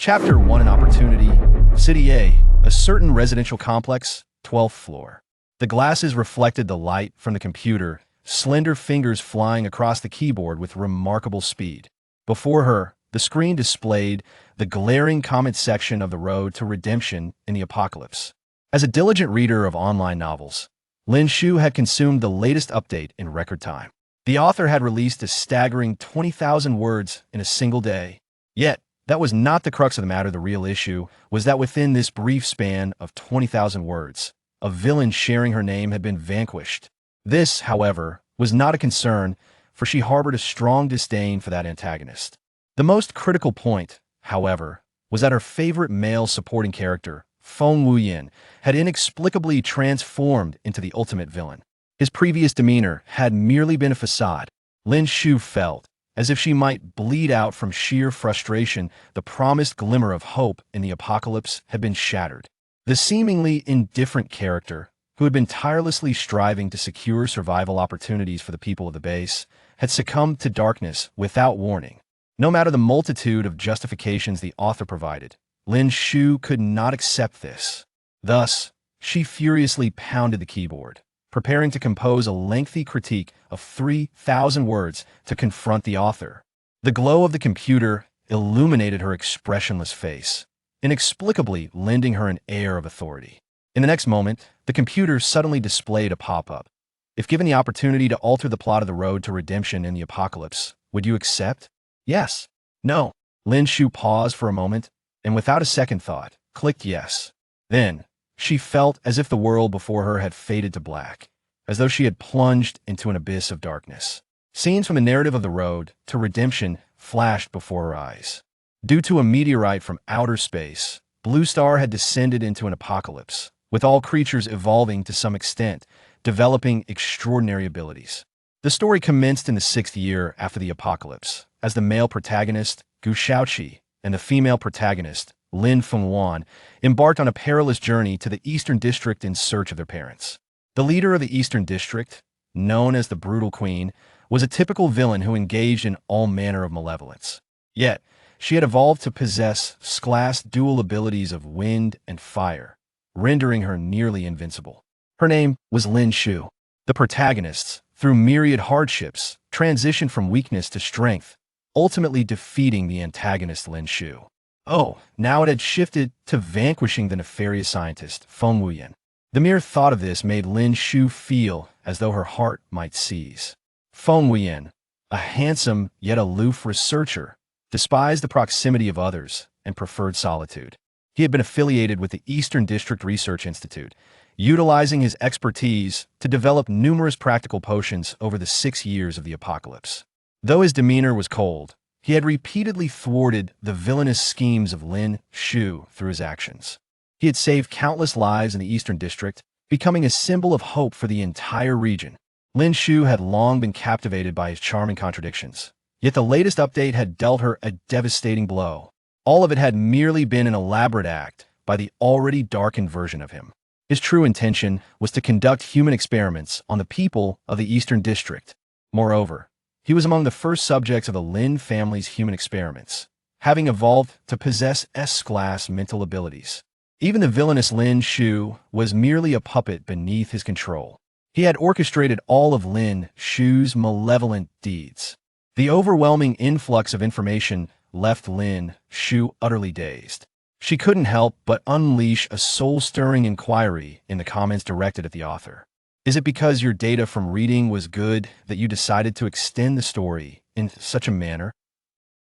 Chapter 1 An Opportunity. City A, a certain residential complex, 12th floor. The glasses reflected the light from the computer, slender fingers flying across the keyboard with remarkable speed. Before her, the screen displayed the glaring comment section of The Road to Redemption in the Apocalypse. As a diligent reader of online novels, Lin Shu had consumed the latest update in record time. The author had released a staggering 20,000 words in a single day. Yet, that was not the crux of the matter. The real issue was that within this brief span of 20,000 words, a villain sharing her name had been vanquished. This, however, was not a concern, for she harbored a strong disdain for that antagonist. The most critical point, however, was that her favorite male supporting character, Feng Wuyan, had inexplicably transformed into the ultimate villain. His previous demeanor had merely been a facade. Lin Shu felt as if she might bleed out from sheer frustration. The promised glimmer of hope in the apocalypse had been shattered. The seemingly indifferent character, who had been tirelessly striving to secure survival opportunities for the people of the base, had succumbed to darkness without warning. No matter the multitude of justifications the author provided, Lin Shu could not accept this. Thus, she furiously pounded the keyboard, preparing to compose a lengthy critique of 3,000 words to confront the author. The glow of the computer illuminated her expressionless face, inexplicably lending her an air of authority. In the next moment, the computer suddenly displayed a pop-up. If given the opportunity to alter the plot of The Road to Redemption in the Apocalypse, would you accept? Yes. No. Lin Shu paused for a moment, and without a second thought, clicked yes. Then, she felt as if the world before her had faded to black, as though she had plunged into an abyss of darkness. Scenes from the narrative of The Road to Redemption flashed before her eyes. Due to a meteorite from outer space, Blue Star had descended into an apocalypse, with all creatures evolving to some extent, developing extraordinary abilities. The story commenced in the 6th year after the apocalypse, as the male protagonist, Gu Shaoqi, and the female protagonist, Lin Feng Wuyan, embarked on a perilous journey to the Eastern District in search of their parents. The leader of the Eastern District, known as the Brutal Queen, was a typical villain who engaged in all manner of malevolence. Yet, she had evolved to possess class dual abilities of wind and fire, rendering her nearly invincible. Her name was Lin Shu. The protagonists, through myriad hardships, transitioned from weakness to strength, ultimately defeating the antagonist Lin Shu. Oh, now it had shifted to vanquishing the nefarious scientist, Feng Wuyan. The mere thought of this made Lin Shu feel as though her heart might seize. Feng Wuyan, a handsome yet aloof researcher, despised the proximity of others and preferred solitude. He had been affiliated with the Eastern District Research Institute, utilizing his expertise to develop numerous practical potions over the 6 years of the apocalypse. Though his demeanor was cold, he had repeatedly thwarted the villainous schemes of Lin Shu through his actions. He had saved countless lives in the Eastern District, becoming a symbol of hope for the entire region. Lin Shu had long been captivated by his charming contradictions, yet the latest update had dealt her a devastating blow. All of it had merely been an elaborate act by the already darkened version of him. His true intention was to conduct human experiments on the people of the Eastern District. Moreover, he was among the first subjects of the Lin family's human experiments, having evolved to possess S-class mental abilities. Even the villainous Lin Shu was merely a puppet beneath his control. He had orchestrated all of Lin Shu's malevolent deeds. The overwhelming influx of information left Lin Shu utterly dazed. She couldn't help but unleash a soul-stirring inquiry in the comments directed at the author. Is it because your data from reading was good that you decided to extend the story in such a manner?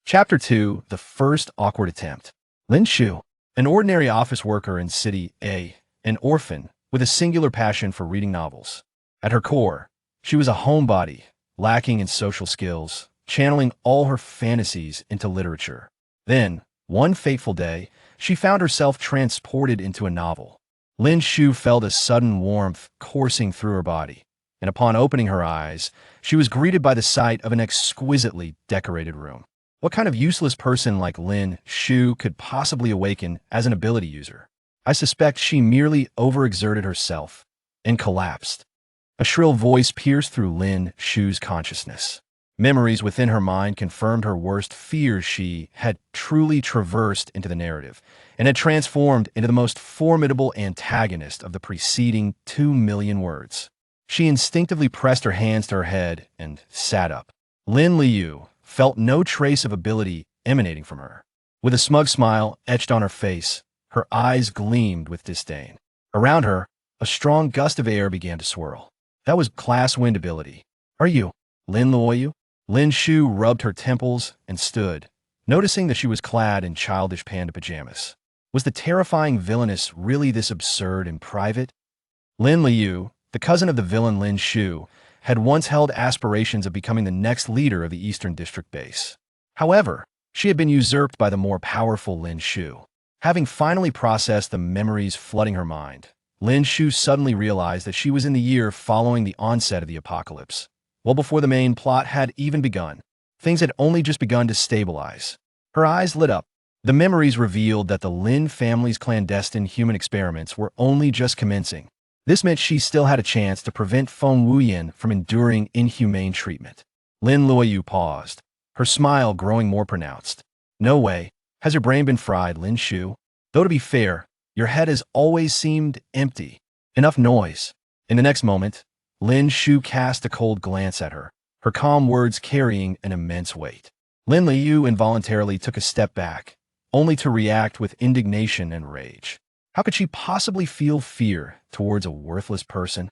Chapter 2, The First Awkward Attempt. Lin Shu, an ordinary office worker in City A, an orphan with a singular passion for reading novels. At her core, she was a homebody, lacking in social skills, channeling all her fantasies into literature. Then, one fateful day, she found herself transported into a novel. Lin Shu felt a sudden warmth coursing through her body, and upon opening her eyes, she was greeted by the sight of an exquisitely decorated room. What kind of useless person like Lin Shu could possibly awaken as an ability user? I suspect she merely overexerted herself and collapsed. A shrill voice pierced through Lin Shu's consciousness. Memories within her mind confirmed her worst fears. She had truly traversed into the narrative and had transformed into the most formidable antagonist of the preceding 2 million words. She instinctively pressed her hands to her head and sat up. Lin Liu felt no trace of ability emanating from her. With a smug smile etched on her face, her eyes gleamed with disdain. Around her, a strong gust of air began to swirl. That was class wind ability. Are you Lin Liu? Lin Shu rubbed her temples and stood, noticing that she was clad in childish panda pajamas. Was the terrifying villainess really this absurd in private? Lin Liu, the cousin of the villain Lin Shu, had once held aspirations of becoming the next leader of the Eastern District base. However, she had been usurped by the more powerful Lin Shu. Having finally processed the memories flooding her mind, Lin Shu suddenly realized that she was in the year following the onset of the apocalypse. Well before the main plot had even begun, things had only just begun to stabilize. Her eyes lit up. The memories revealed that the Lin family's clandestine human experiments were only just commencing. This meant she still had a chance to prevent Feng Wuyan from enduring inhumane treatment. Lin Liu paused, her smile growing more pronounced. No way. Has your brain been fried, Lin Shu? Though to be fair, your head has always seemed empty. Enough noise. In the next moment, Lin Shu cast a cold glance at her, her calm words carrying an immense weight. Lin Liu involuntarily took a step back, only to react with indignation and rage. How could she possibly feel fear towards a worthless person?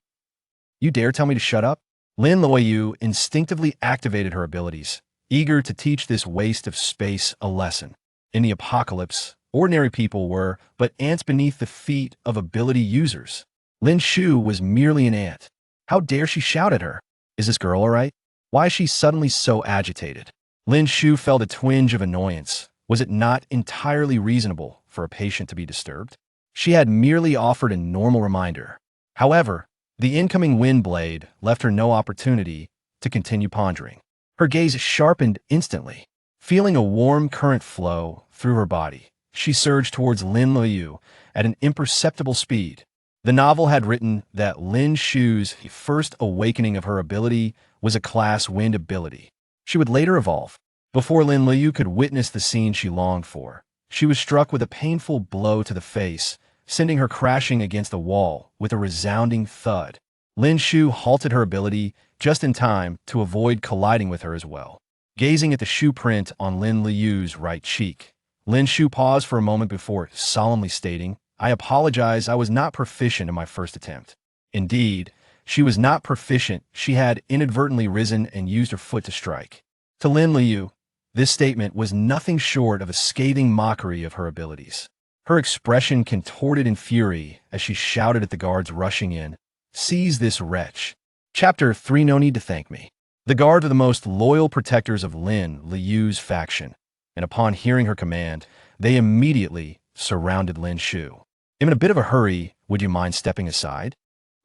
You dare tell me to shut up? Lin Liu instinctively activated her abilities, eager to teach this waste of space a lesson. In the apocalypse, ordinary people were but ants beneath the feet of ability users. Lin Shu was merely an ant. How dare she shout at her? Is this girl all right? Why is she suddenly so agitated? Lin Shu felt a twinge of annoyance. Was it not entirely reasonable for a patient to be disturbed? She had merely offered a normal reminder. However, the incoming wind blade left her no opportunity to continue pondering. Her gaze sharpened instantly. Feeling a warm current flow through her body, she surged towards Lin Liu at an imperceptible speed. The novel had written that Lin Shu's first awakening of her ability was a class wind ability. She would later evolve. Before Lin Liu could witness the scene she longed for, she was struck with a painful blow to the face, sending her crashing against the wall with a resounding thud. Lin Shu halted her ability just in time to avoid colliding with her as well. Gazing at the shoe print on Lin Liu's right cheek, Lin Shu paused for a moment before solemnly stating, I apologize, I was not proficient in my first attempt. Indeed, she was not proficient. She had inadvertently risen and used her foot to strike. To Lin Liu, this statement was nothing short of a scathing mockery of her abilities. Her expression contorted in fury as she shouted at the guards rushing in, Seize this wretch. Chapter 3 No Need to Thank Me. The guards were the most loyal protectors of Lin Liu's faction, and upon hearing her command, they immediately surrounded Lin Shu. In a bit of a hurry, would you mind stepping aside?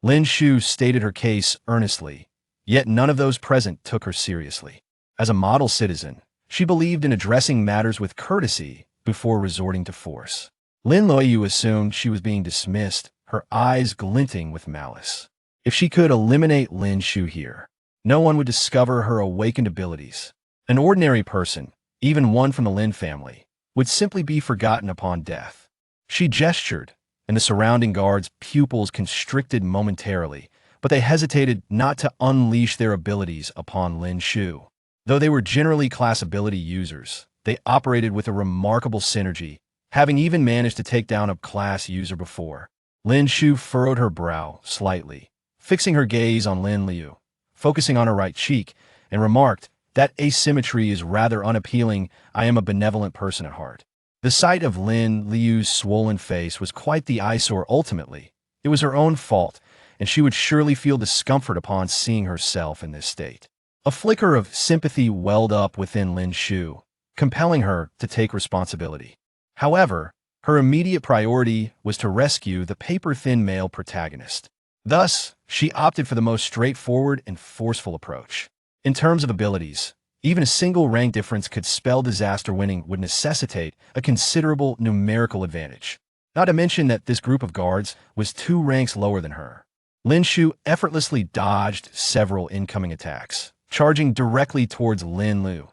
Lin Shu stated her case earnestly, yet none of those present took her seriously. As a model citizen, she believed in addressing matters with courtesy before resorting to force. Lin Liu assumed she was being dismissed, her eyes glinting with malice. If she could eliminate Lin Shu here, no one would discover her awakened abilities. An ordinary person, even one from the Lin family, would simply be forgotten upon death. She gestured, and the surrounding guards' pupils constricted momentarily, but they hesitated not to unleash their abilities upon Lin Shu. Though they were generally class ability users, they operated with a remarkable synergy, having even managed to take down a class user before. Lin Shu furrowed her brow slightly, fixing her gaze on Lin Liu, focusing on her right cheek, and remarked, That asymmetry is rather unappealing. I am a benevolent person at heart. The sight of Lin Liu's swollen face was quite the eyesore ultimately. It was her own fault, and she would surely feel discomfort upon seeing herself in this state. A flicker of sympathy welled up within Lin Shu, compelling her to take responsibility. However, her immediate priority was to rescue the paper-thin male protagonist. Thus, she opted for the most straightforward and forceful approach. In terms of abilities, even a single rank difference could spell disaster. Winning would necessitate a considerable numerical advantage. Not to mention that this group of guards was 2 ranks lower than her. Lin Shu effortlessly dodged several incoming attacks, charging directly towards Lin Lu.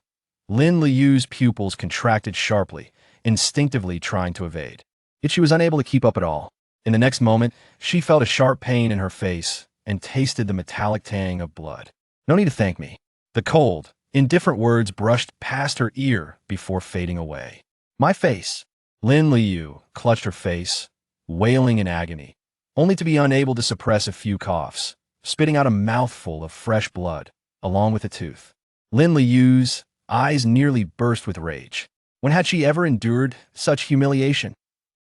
Lin Liu's pupils contracted sharply, instinctively trying to evade. Yet she was unable to keep up at all. In the next moment, she felt a sharp pain in her face and tasted the metallic tang of blood. "No need to thank me." The cold, indifferent words brushed past her ear before fading away. "My face." Lin Liu clutched her face, wailing in agony, only to be unable to suppress a few coughs, spitting out a mouthful of fresh blood, along with a tooth. Lin Liu's eyes nearly burst with rage. When had she ever endured such humiliation?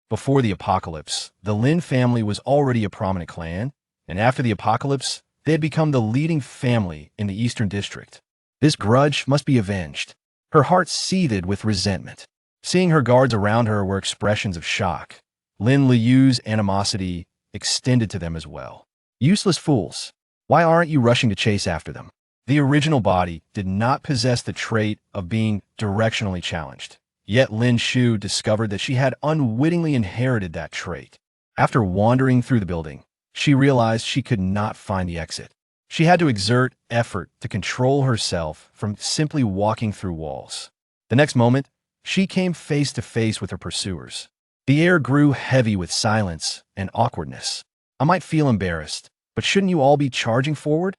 Before the apocalypse, the Lin family was already a prominent clan, and after the apocalypse, they had become the leading family in the Eastern District. This grudge must be avenged. Her heart seethed with resentment. Seeing her guards around her were expressions of shock. Lin Liu's animosity extended to them as well. "Useless fools. Why aren't you rushing to chase after them?" The original body did not possess the trait of being directionally challenged. Yet Lin Shu discovered that she had unwittingly inherited that trait. After wandering through the building, she realized she could not find the exit. She had to exert effort to control herself from simply walking through walls. The next moment, she came face to face with her pursuers. The air grew heavy with silence and awkwardness. "I might feel embarrassed, but shouldn't you all be charging forward?"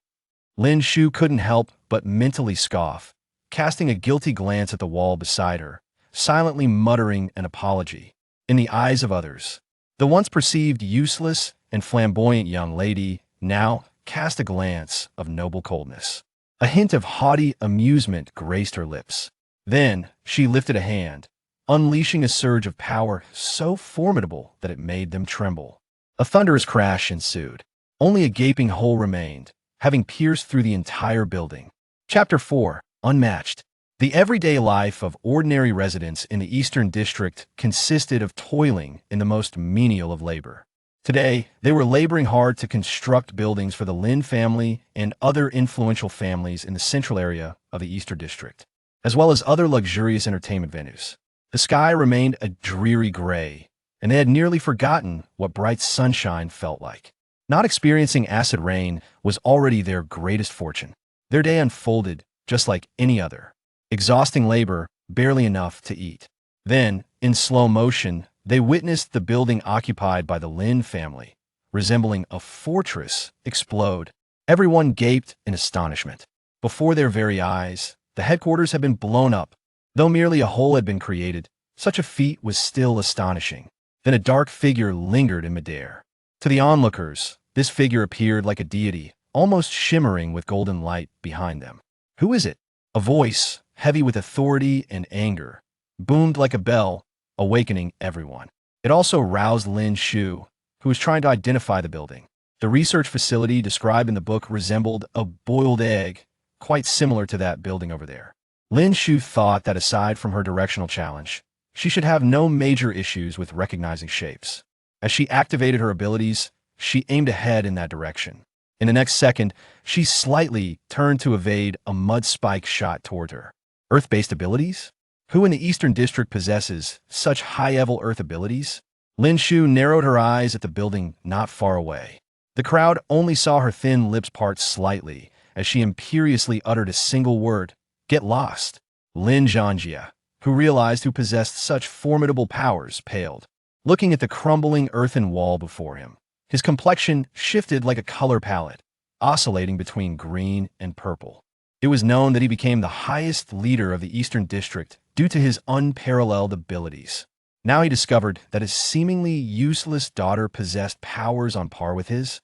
Lin Shu couldn't help but mentally scoff, casting a guilty glance at the wall beside her, silently muttering an apology. In the eyes of others, the once perceived useless and flamboyant young lady now cast a glance of noble coldness. A hint of haughty amusement graced her lips. Then she lifted a hand, unleashing a surge of power so formidable that it made them tremble. A thunderous crash ensued. Only a gaping hole remained, having pierced through the entire building. Chapter 4. Unmatched. The everyday life of ordinary residents in the Eastern District consisted of toiling in the most menial of labor. Today, they were laboring hard to construct buildings for the Lin family and other influential families in the central area of the Eastern District, as well as other luxurious entertainment venues. The sky remained a dreary gray, and they had nearly forgotten what bright sunshine felt like. Not experiencing acid rain was already their greatest fortune. Their day unfolded just like any other. Exhausting labor, barely enough to eat. Then, in slow motion, they witnessed the building occupied by the Lin family, resembling a fortress, explode. Everyone gaped in astonishment. Before their very eyes, the headquarters had been blown up. Though merely a hole had been created, such a feat was still astonishing. Then a dark figure lingered in midair. To the onlookers, this figure appeared like a deity, almost shimmering with golden light behind them. "Who is it?" A voice, heavy with authority and anger, boomed like a bell, awakening everyone. It also roused Lin Shu, who was trying to identify the building. The research facility described in the book resembled a boiled egg, quite similar to that building over there. Lin Shu thought that aside from her directional challenge, she should have no major issues with recognizing shapes. As she activated her abilities, she aimed ahead in that direction. In the next second, she slightly turned to evade a mud spike shot toward her. Earth-based abilities? Who in the Eastern District possesses such high-level Earth abilities? Lin Shu narrowed her eyes at the building not far away. The crowd only saw her thin lips part slightly as she imperiously uttered a single word: "Get lost." Lin Zhangjia, who realized who possessed such formidable powers, paled, looking at the crumbling earthen wall before him. His complexion shifted like a color palette, oscillating between green and purple. It was known that he became the highest leader of the Eastern District due to his unparalleled abilities. Now he discovered that his seemingly useless daughter possessed powers on par with his,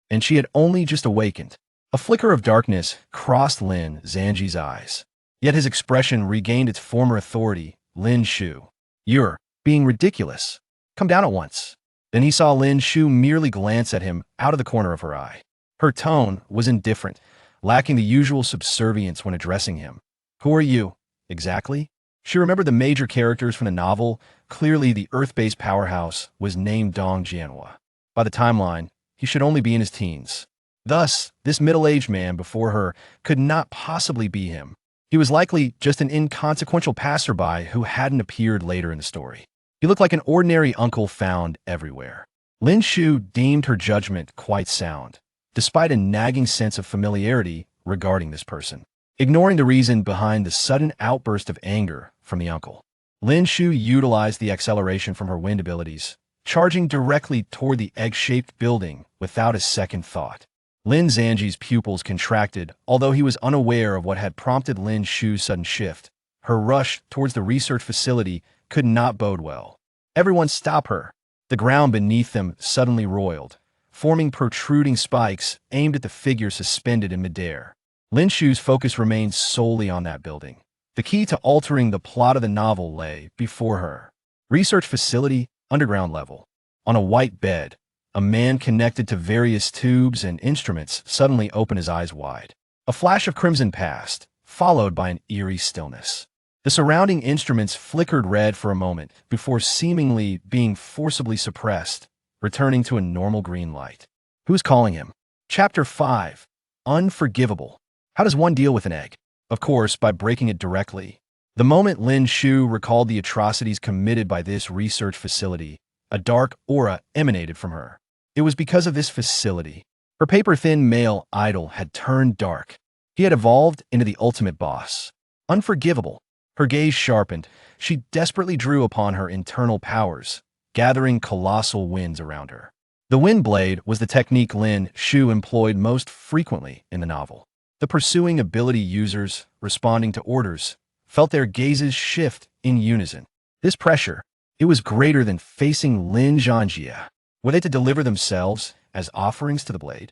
and she had only just awakened. A flicker of darkness crossed Lin Zhanji's eyes, yet his expression regained its former authority. "Lin Shu, you're being ridiculous. Come down at once." Then he saw Lin Shu merely glance at him out of the corner of her eye. Her tone was indifferent, lacking the usual subservience when addressing him. "Who are you, exactly?" She remembered the major characters from the novel. Clearly, the Earth-based powerhouse was named Dong Jianhua. By the timeline, he should only be in his teens. Thus, this middle-aged man before her could not possibly be him. He was likely just an inconsequential passerby who hadn't appeared later in the story. He looked like an ordinary uncle found everywhere. Lin Shu deemed her judgment quite sound. Despite a nagging sense of familiarity, regarding this person, ignoring the reason behind the sudden outburst of anger from the uncle. Lin Shu utilized the acceleration from her wind abilities, charging directly toward the egg-shaped building without a second thought. Lin Zhanji's pupils contracted, although he was unaware of what had prompted Lin Shu's sudden shift. Her rush towards the research facility could not bode well. Everyone stop her! The ground beneath them suddenly roiled, forming protruding spikes aimed at the figure suspended in midair. Lin Shu's focus remained solely on that building. The key to altering the plot of the novel lay before her. Research facility, underground level. On a white bed, a man connected to various tubes and instruments suddenly opened his eyes wide. A flash of crimson passed, followed by an eerie stillness. The surrounding instruments flickered red for a moment before seemingly being forcibly suppressed, returning to a normal green light. Who's calling him? Chapter 5. Unforgivable. How does one deal with an egg? Of course, by breaking it directly. The moment Lin Shu recalled the atrocities committed by this research facility, a dark aura emanated from her. It was because of this facility. Her paper-thin male idol had turned dark. He had evolved into the ultimate boss. Unforgivable. Her gaze sharpened. She desperately drew upon her internal powers, gathering colossal winds around her. The wind blade was the technique Lin Shu employed most frequently in the novel. The pursuing ability users, responding to orders, felt their gazes shift in unison. This pressure, it was greater than facing Lin Zhanjia. Were they to deliver themselves as offerings to the blade?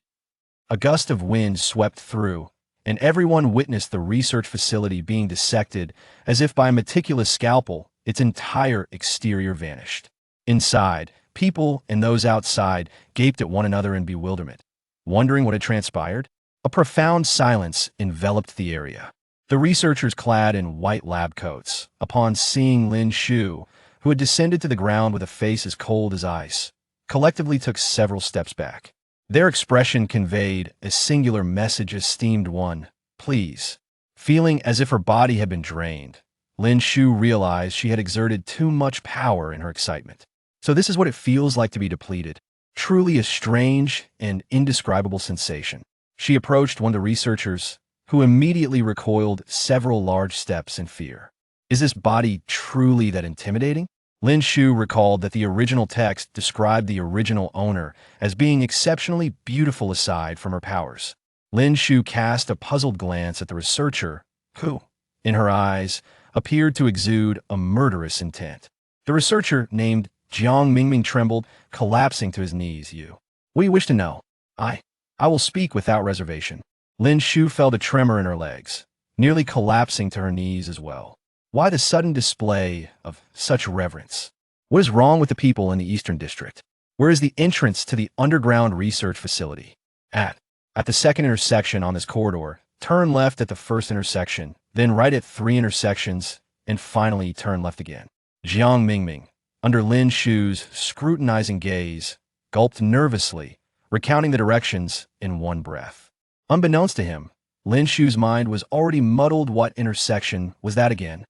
A gust of wind swept through, and everyone witnessed the research facility being dissected as if by a meticulous scalpel. Its entire exterior vanished. Inside, people and those outside gaped at one another in bewilderment, wondering what had transpired. A profound silence enveloped the area. The researchers clad in white lab coats, upon seeing Lin Shu, who had descended to the ground with a face as cold as ice, collectively took several steps back. Their expression conveyed a singular message: esteemed one, please. Feeling as if her body had been drained, Lin Shu realized she had exerted too much power in her excitement. So this is what it feels like to be depleted. Truly a strange and indescribable sensation. She approached one of the researchers, who immediately recoiled several large steps in fear. Is this body truly that intimidating? Lin Shu recalled that the original text described the original owner as being exceptionally beautiful aside from her powers. Lin Shu cast a puzzled glance at the researcher, who, in her eyes, appeared to exude a murderous intent. The researcher, named Jiang Mingming, trembled, collapsing to his knees. What do you wish to know? I will speak without reservation. Lin Shu felt a tremor in her legs, nearly collapsing to her knees as well. Why the sudden display of such reverence? What is wrong with the people in the Eastern District? Where is the entrance to the underground research facility? At the second intersection on this corridor, turn left at the first intersection, then right at 3 intersections, and finally turn left again. Jiang Mingming, under Lin Shu's scrutinizing gaze, gulped nervously, recounting the directions in one breath. Unbeknownst to him, Lin Shu's mind was already muddled. What intersection was that again?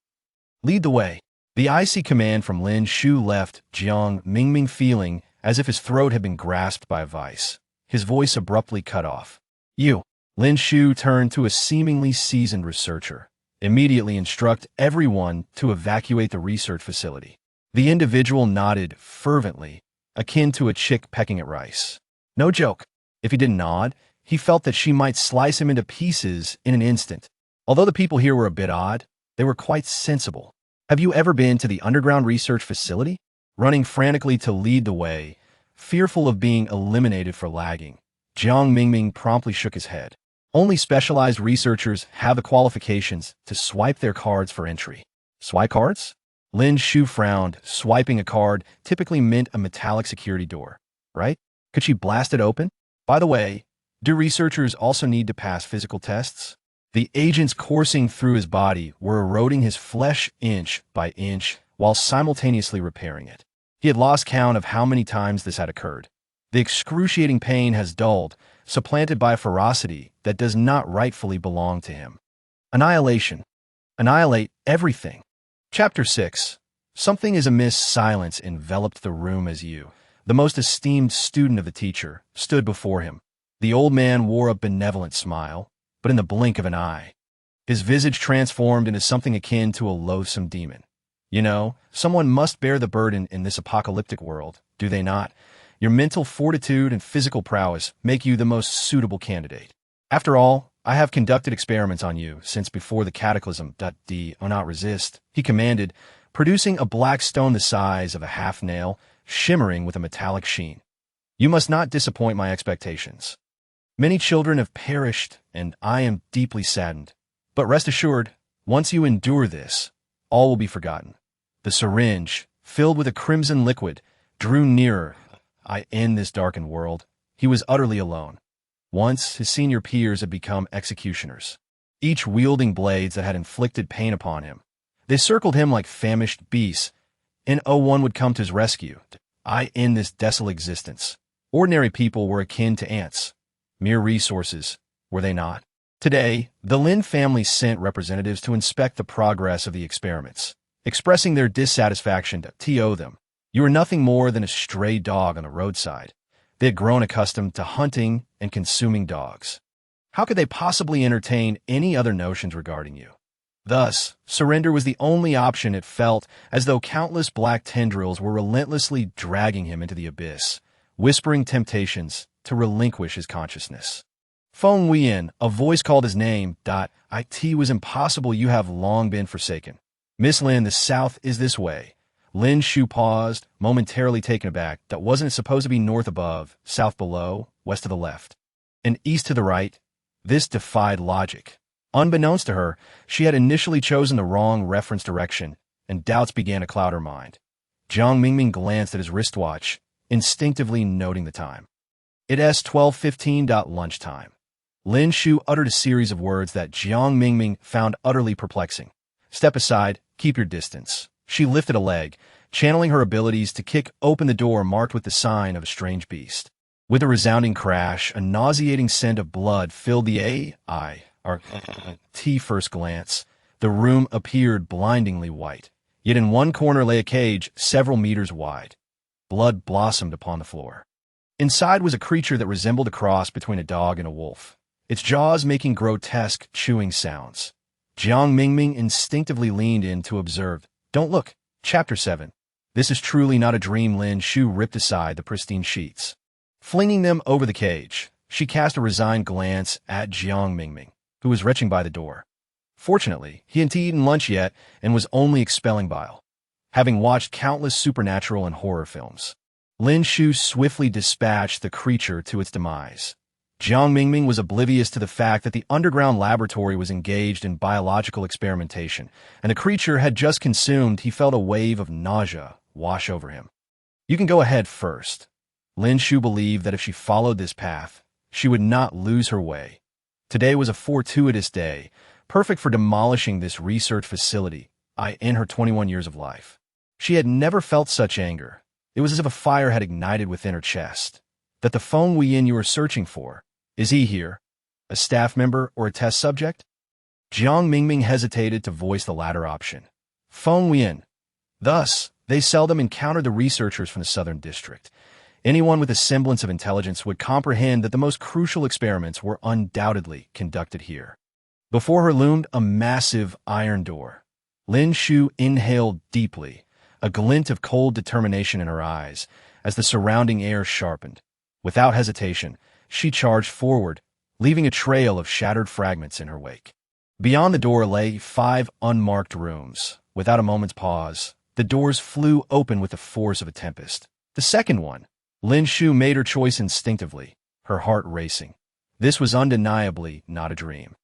Lead the way. The icy command from Lin Shu left Jiang Mingming feeling as if his throat had been grasped by a vice. His voice abruptly cut off. You. Lin Shu turned to a seemingly seasoned researcher. Immediately instruct everyone to evacuate the research facility. The individual nodded fervently, akin to a chick pecking at rice. No joke. If he didn't nod, he felt that she might slice him into pieces in an instant. Although the people here were a bit odd, they were quite sensible. Have you ever been to the underground research facility? Running frantically to lead the way, fearful of being eliminated for lagging, Jiang Mingming promptly shook his head. Only specialized researchers have the qualifications to swipe their cards for entry. Swipe cards? Lin Shu frowned. Swiping a card typically meant a metallic security door, right? Could she blast it open? By the way, do researchers also need to pass physical tests? The agents coursing through his body were eroding his flesh inch by inch while simultaneously repairing it. He had lost count of how many times this had occurred. The excruciating pain has dulled, supplanted by a ferocity that does not rightfully belong to him. Annihilation. Annihilate everything. Chapter 6. Something is amiss. Silence enveloped the room as you, the most esteemed student of the teacher, stood before him. The old man wore a benevolent smile, but in the blink of an eye. His visage transformed into something akin to a loathsome demon. You know, someone must bear the burden in this apocalyptic world, do they not? Your mental fortitude and physical prowess make you the most suitable candidate. After all, I have conducted experiments on you since before the cataclysm. Do not resist, he commanded, producing a black stone the size of a half-nail, shimmering with a metallic sheen. You must not disappoint my expectations. Many children have perished, and I am deeply saddened. But rest assured, once you endure this, all will be forgotten. The syringe, filled with a crimson liquid, drew nearer. I end this darkened world. He was utterly alone. Once, his senior peers had become executioners, each wielding blades that had inflicted pain upon him. They circled him like famished beasts, and one would come to his rescue. I end this desolate existence. Ordinary people were akin to ants. Mere resources, were they not? Today, the Lin family sent representatives to inspect the progress of the experiments, expressing their dissatisfaction to them. You are nothing more than a stray dog on the roadside. They had grown accustomed to hunting and consuming dogs. How could they possibly entertain any other notions regarding you? Thus, surrender was the only option. It felt as though countless black tendrils were relentlessly dragging him into the abyss, whispering temptations to relinquish his consciousness. Feng Wuyan, a voice called his name. It was impossible. You have long been forsaken. Miss Lin, the south is this way. Lin Shu paused, momentarily taken aback. That wasn't supposed to be north above, south below, west to the left, and east to the right. This defied logic. Unbeknownst to her, she had initially chosen the wrong reference direction, and doubts began to cloud her mind. Jiang Mingming glanced at his wristwatch, instinctively noting the time. It's 12:15. Lunchtime. Lin Shu uttered a series of words that Jiang Mingming found utterly perplexing. Step aside, keep your distance. She lifted a leg, channeling her abilities to kick open the door marked with the sign of a strange beast. With a resounding crash, a nauseating scent of blood filled the first glance. The room appeared blindingly white. Yet in one corner lay a cage several meters wide. Blood blossomed upon the floor. Inside was a creature that resembled a cross between a dog and a wolf, its jaws making grotesque, chewing sounds. Jiang Mingming instinctively leaned in to observe. Don't look. Chapter 7. This is truly not a dream. Lin Shu ripped aside the pristine sheets. Flinging them over the cage, she cast a resigned glance at Jiang Mingming, who was retching by the door. Fortunately, he hadn't eaten lunch yet and was only expelling bile, having watched countless supernatural and horror films. Lin Shu swiftly dispatched the creature to its demise. Jiang Mingming was oblivious to the fact that the underground laboratory was engaged in biological experimentation, and the creature had just consumed. He felt a wave of nausea wash over him. You can go ahead first. Lin Shu believed that if she followed this path, she would not lose her way. Today was a fortuitous day, perfect for demolishing this research facility. In her 21 years of life, she had never felt such anger. It was as if a fire had ignited within her chest. That the Feng Wuyan you were searching for, is he here? A staff member or a test subject? Jiang Mingming hesitated to voice the latter option. Feng Wuyan. Thus, they seldom encountered the researchers from the Southern District. Anyone with a semblance of intelligence would comprehend that the most crucial experiments were undoubtedly conducted here. Before her loomed a massive iron door. Lin Shu inhaled deeply, a glint of cold determination in her eyes, as the surrounding air sharpened. Without hesitation, she charged forward, leaving a trail of shattered fragments in her wake. Beyond the door lay 5 unmarked rooms. Without a moment's pause, the doors flew open with the force of a tempest. The second one. Lin Shu made her choice instinctively, her heart racing. This was undeniably not a dream.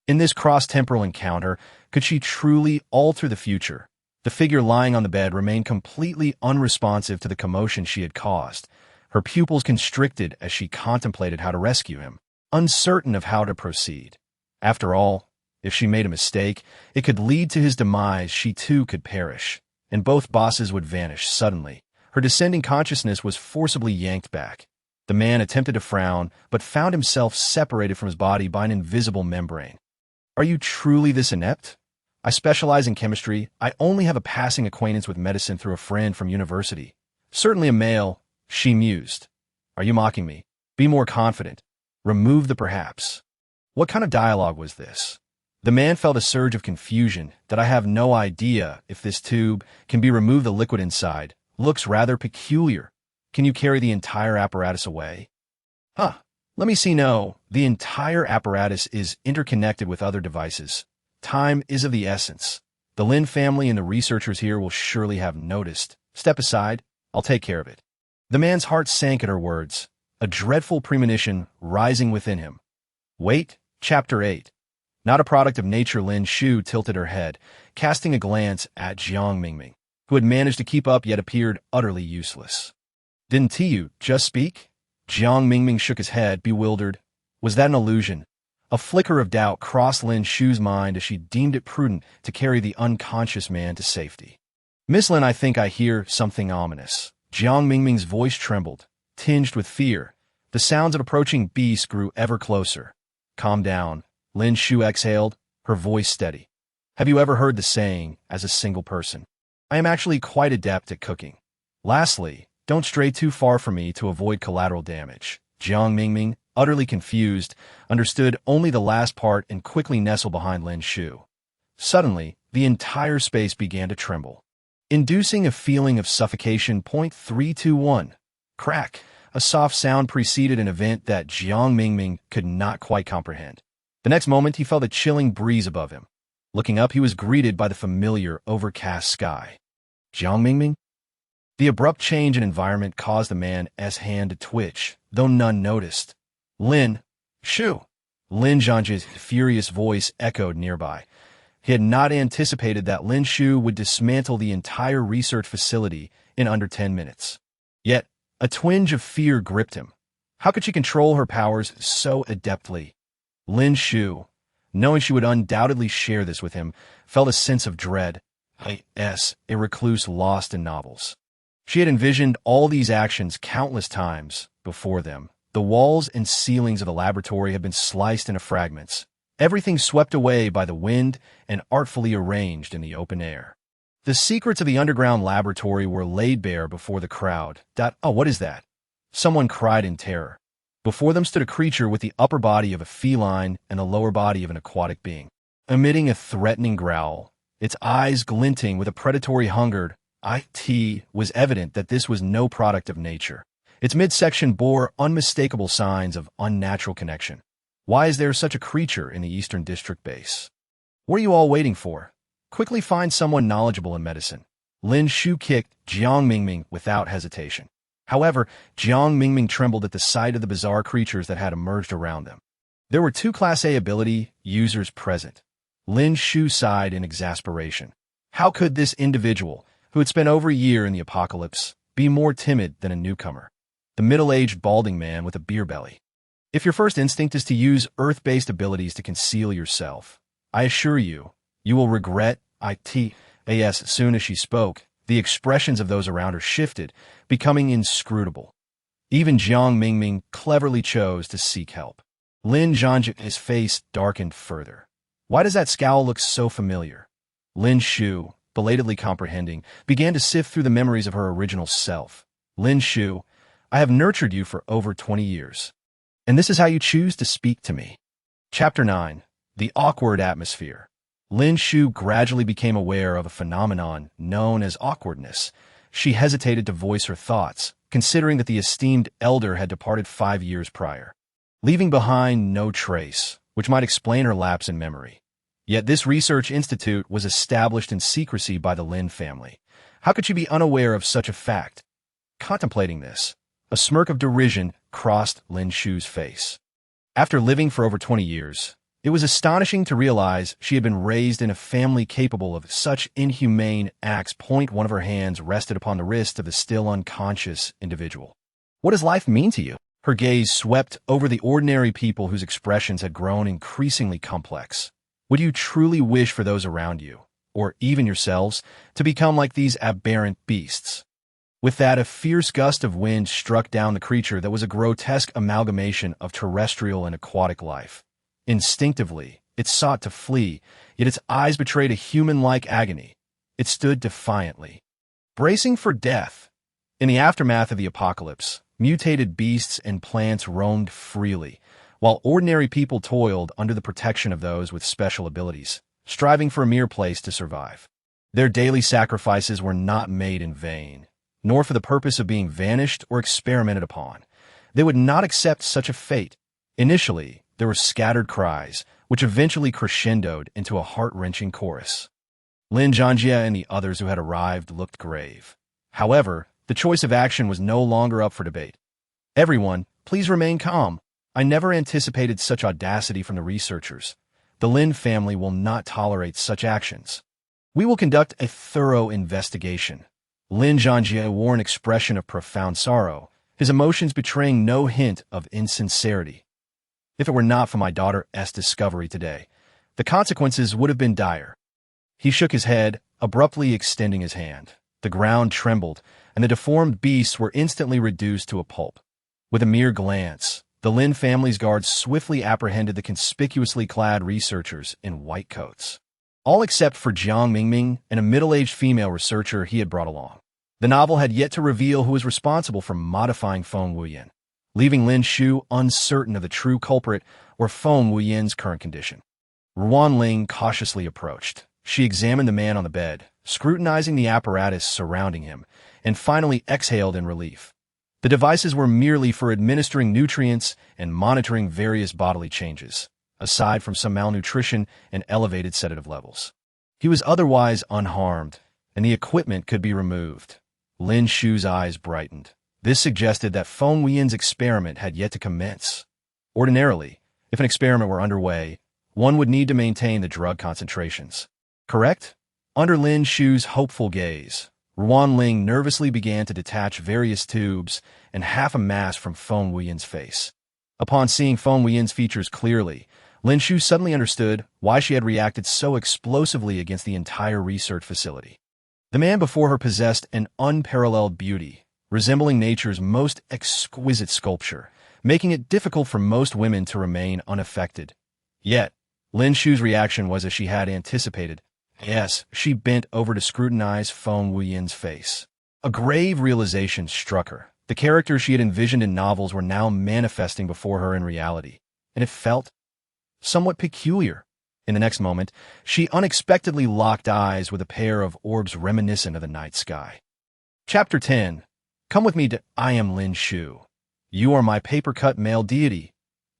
In this cross-temporal encounter, could she truly alter the future? The figure lying on the bed remained completely unresponsive to the commotion she had caused. Her pupils constricted as she contemplated how to rescue him, uncertain of how to proceed. After all, if she made a mistake, it could lead to his demise. She too could perish, and both bosses would vanish suddenly. Her descending consciousness was forcibly yanked back. The man attempted to frown, but found himself separated from his body by an invisible membrane. Are you truly this inept? I specialize in chemistry. I only have a passing acquaintance with medicine through a friend from university. Certainly a male. She mused. Are you mocking me? Be more confident. Remove the perhaps. What kind of dialogue was this? The man felt a surge of confusion that I have no idea if this tube can be removed. The liquid inside looks rather peculiar. Can you carry the entire apparatus away? Huh. Let me see. No, the entire apparatus is interconnected with other devices. Time is of the essence. The Lin family and the researchers here will surely have noticed. Step aside. I'll take care of it. The man's heart sank at her words, a dreadful premonition rising within him. Wait, Chapter 8. Not a product of nature. Lin Shu tilted her head, casting a glance at Jiang Mingming, who had managed to keep up yet appeared utterly useless. Didn't you just speak? Jiang Mingming shook his head, bewildered. Was that an illusion? A flicker of doubt crossed Lin Shu's mind as she deemed it prudent to carry the unconscious man to safety. Miss Lin, I think I hear something ominous. Jiang Mingming's voice trembled, tinged with fear. The sounds of approaching beasts grew ever closer. Calm down. Lin Shu exhaled, her voice steady. Have you ever heard the saying, as a single person? I am actually quite adept at cooking. Lastly, don't stray too far from me to avoid collateral damage. Jiang Mingming, utterly confused, understood only the last part and quickly nestled behind Lin Shu. Suddenly, the entire space began to tremble, inducing a feeling of suffocation. 321. Crack. A soft sound preceded an event that Jiang Mingming could not quite comprehend. The next moment, he felt a chilling breeze above him. Looking up, he was greeted by the familiar, overcast sky. Jiang Mingming? The abrupt change in environment caused the man's hand to twitch, though none noticed. Lin Shu. Lin Zhang's furious voice echoed nearby. He had not anticipated that Lin Shu would dismantle the entire research facility in under 10 minutes. Yet, a twinge of fear gripped him. How could she control her powers so adeptly? Lin Shu, knowing she would undoubtedly share this with him, felt a sense of dread. A recluse lost in novels. She had envisioned all these actions countless times before them. The walls and ceilings of the laboratory had been sliced into fragments, everything swept away by the wind and artfully arranged in the open air. The secrets of the underground laboratory were laid bare before the crowd. Oh, what is that? Someone cried in terror. Before them stood a creature with the upper body of a feline and the lower body of an aquatic being, emitting a threatening growl, its eyes glinting with a predatory hunger. It was evident that this was no product of nature. Its midsection bore unmistakable signs of unnatural connection. Why is there such a creature in the Eastern District base? What are you all waiting for? Quickly find someone knowledgeable in medicine. Lin Shu kicked Jiang Mingming without hesitation. However, Jiang Mingming trembled at the sight of the bizarre creatures that had emerged around them. There were 2 Class A ability users present. Lin Shu sighed in exasperation. How could this individual, who had spent over a year in the apocalypse, be more timid than a newcomer? The middle-aged balding man with a beer belly. If your first instinct is to use Earth-based abilities to conceal yourself, I assure you, you will regret it. As soon as she spoke, the expressions of those around her shifted, becoming inscrutable. Even Jiang Mingming cleverly chose to seek help. Lin Zhang's face darkened further. Why does that scowl look so familiar? Lin Shu, belatedly comprehending, began to sift through the memories of her original self. Lin Shu, I have nurtured you for over 20 years. And this is how you choose to speak to me. Chapter 9. The Awkward Atmosphere. Lin Shu gradually became aware of a phenomenon known as awkwardness. She hesitated to voice her thoughts, considering that the esteemed elder had departed 5 years prior, leaving behind no trace, which might explain her lapse in memory. Yet this research institute was established in secrecy by the Lin family. How could she be unaware of such a fact? Contemplating this, a smirk of derision crossed Lin Shu's face. After living for over 20 years, it was astonishing to realize she had been raised in a family capable of such inhumane acts. One of her hands rested upon the wrist of the still unconscious individual. What does life mean to you? Her gaze swept over the ordinary people whose expressions had grown increasingly complex. Would you truly wish for those around you, or even yourselves, to become like these aberrant beasts? With that, a fierce gust of wind struck down the creature that was a grotesque amalgamation of terrestrial and aquatic life. Instinctively, it sought to flee, yet its eyes betrayed a human-like agony. It stood defiantly, bracing for death. In the aftermath of the apocalypse, mutated beasts and plants roamed freely, while ordinary people toiled under the protection of those with special abilities, striving for a mere place to survive. Their daily sacrifices were not made in vain, nor for the purpose of being vanished or experimented upon. They would not accept such a fate. Initially, there were scattered cries, which eventually crescendoed into a heart-wrenching chorus. Lin Zhangjie and the others who had arrived looked grave. However, the choice of action was no longer up for debate. Everyone, please remain calm. I never anticipated such audacity from the researchers. The Lin family will not tolerate such actions. We will conduct a thorough investigation. Lin Zhangjie wore an expression of profound sorrow, his emotions betraying no hint of insincerity. If it were not for my daughter's discovery today, the consequences would have been dire. He shook his head, abruptly extending his hand. The ground trembled, and the deformed beasts were instantly reduced to a pulp. With a mere glance, the Lin family's guards swiftly apprehended the conspicuously clad researchers in white coats. All except for Jiang Mingming and a middle-aged female researcher he had brought along. The novel had yet to reveal who was responsible for modifying Feng Wuyan, leaving Lin Shu uncertain of the true culprit or Feng Wuyan's current condition. Ruan Ling cautiously approached. She examined the man on the bed, scrutinizing the apparatus surrounding him, and finally exhaled in relief. The devices were merely for administering nutrients and monitoring various bodily changes, aside from some malnutrition and elevated sedative levels. He was otherwise unharmed, and the equipment could be removed. Lin Shu's eyes brightened. This suggested that Feng Wuyan's experiment had yet to commence. Ordinarily, if an experiment were underway, one would need to maintain the drug concentrations. Correct? Under Lin Shu's hopeful gaze, Ruan Ling nervously began to detach various tubes and half a mask from Feng Wuyan's face. Upon seeing Feng Wuyan's features clearly, Lin Shu suddenly understood why she had reacted so explosively against the entire research facility. The man before her possessed an unparalleled beauty, resembling nature's most exquisite sculpture, making it difficult for most women to remain unaffected. Yet, Lin Shu's reaction was as she had anticipated. Yes, she bent over to scrutinize Feng Wuyan's face. A grave realization struck her. The characters she had envisioned in novels were now manifesting before her in reality, and it felt somewhat peculiar. In the next moment, she unexpectedly locked eyes with a pair of orbs reminiscent of the night sky. Chapter 10. Come with me to I am Lin Shu. You are my paper-cut male deity.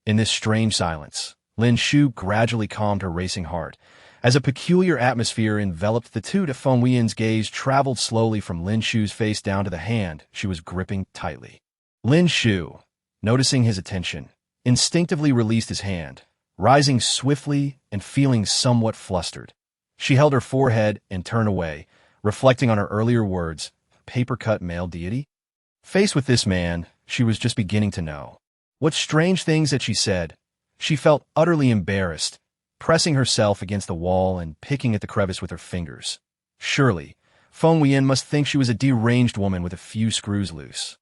In this strange silence, Lin Shu gradually calmed her racing heart. As a peculiar atmosphere enveloped the two, Feng Wuyan's gaze traveled slowly from Lin Shu's face down to the hand she was gripping tightly. Lin Shu, noticing his attention, instinctively released his hand, rising swiftly and feeling somewhat flustered. She held her forehead and turned away, reflecting on her earlier words, paper-cut male deity? Faced with this man, she was just beginning to know. What strange things that she said. She felt utterly embarrassed, pressing herself against the wall and picking at the crevice with her fingers. Surely, Feng Wuyan must think she was a deranged woman with a few screws loose.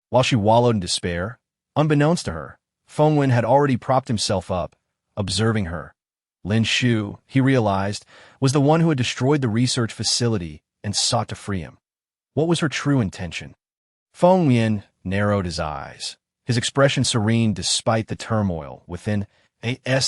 While she wallowed in despair, unbeknownst to her, Feng Wuyan had already propped himself up, observing her. Lin Shu, he realized, was the one who had destroyed the research facility and sought to free him. What was her true intention? Feng Wuyan narrowed his eyes, his expression serene despite the turmoil within.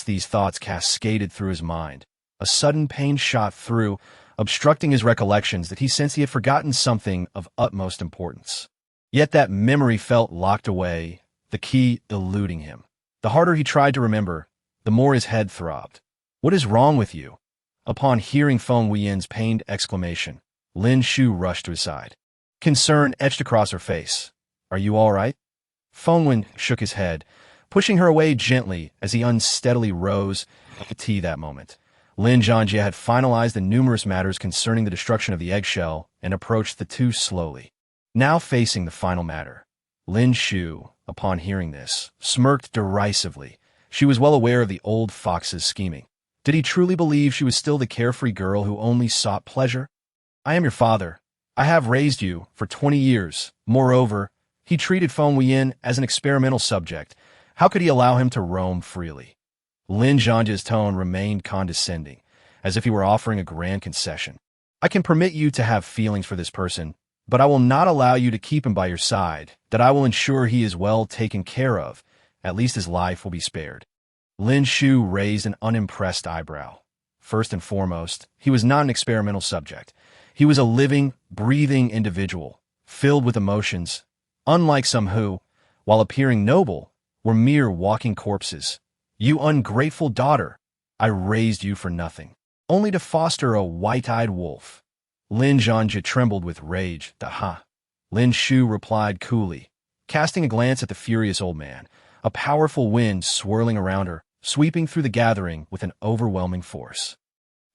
These thoughts cascaded through his mind. A sudden pain shot through, obstructing his recollections that he sensed he had forgotten something of utmost importance. Yet that memory felt locked away, the key eluding him. The harder he tried to remember, the more his head throbbed. What is wrong with you? Upon hearing Feng Wuyan's pained exclamation, Lin Shu rushed to his side. Concern etched across her face. Are you all right? Feng Wuyan shook his head, pushing her away gently as he unsteadily rose to tea that moment. Lin Zhangjie had finalized the numerous matters concerning the destruction of the eggshell and approached the two slowly. Now facing the final matter, Lin Shu, upon hearing this, smirked derisively. She was well aware of the old fox's scheming. Did he truly believe she was still the carefree girl who only sought pleasure? I am your father. I have raised you for 20 years. Moreover, he treated Feng Wuyan as an experimental subject. How could he allow him to roam freely? Lin Zhangjie's tone remained condescending, as if he were offering a grand concession. I can permit you to have feelings for this person, but I will not allow you to keep him by your side, that I will ensure he is well taken care of, At least his life will be spared. Lin Shu raised an unimpressed eyebrow. First and foremost, he was not an experimental subject. He was a living, breathing individual, filled with emotions, unlike some who, while appearing noble, were mere walking corpses. You ungrateful daughter, I raised you for nothing, only to foster a white-eyed wolf. Lin Zhanja trembled with rage. Ha! Lin Shu replied coolly, casting a glance at the furious old man, a powerful wind swirling around her, sweeping through the gathering with an overwhelming force.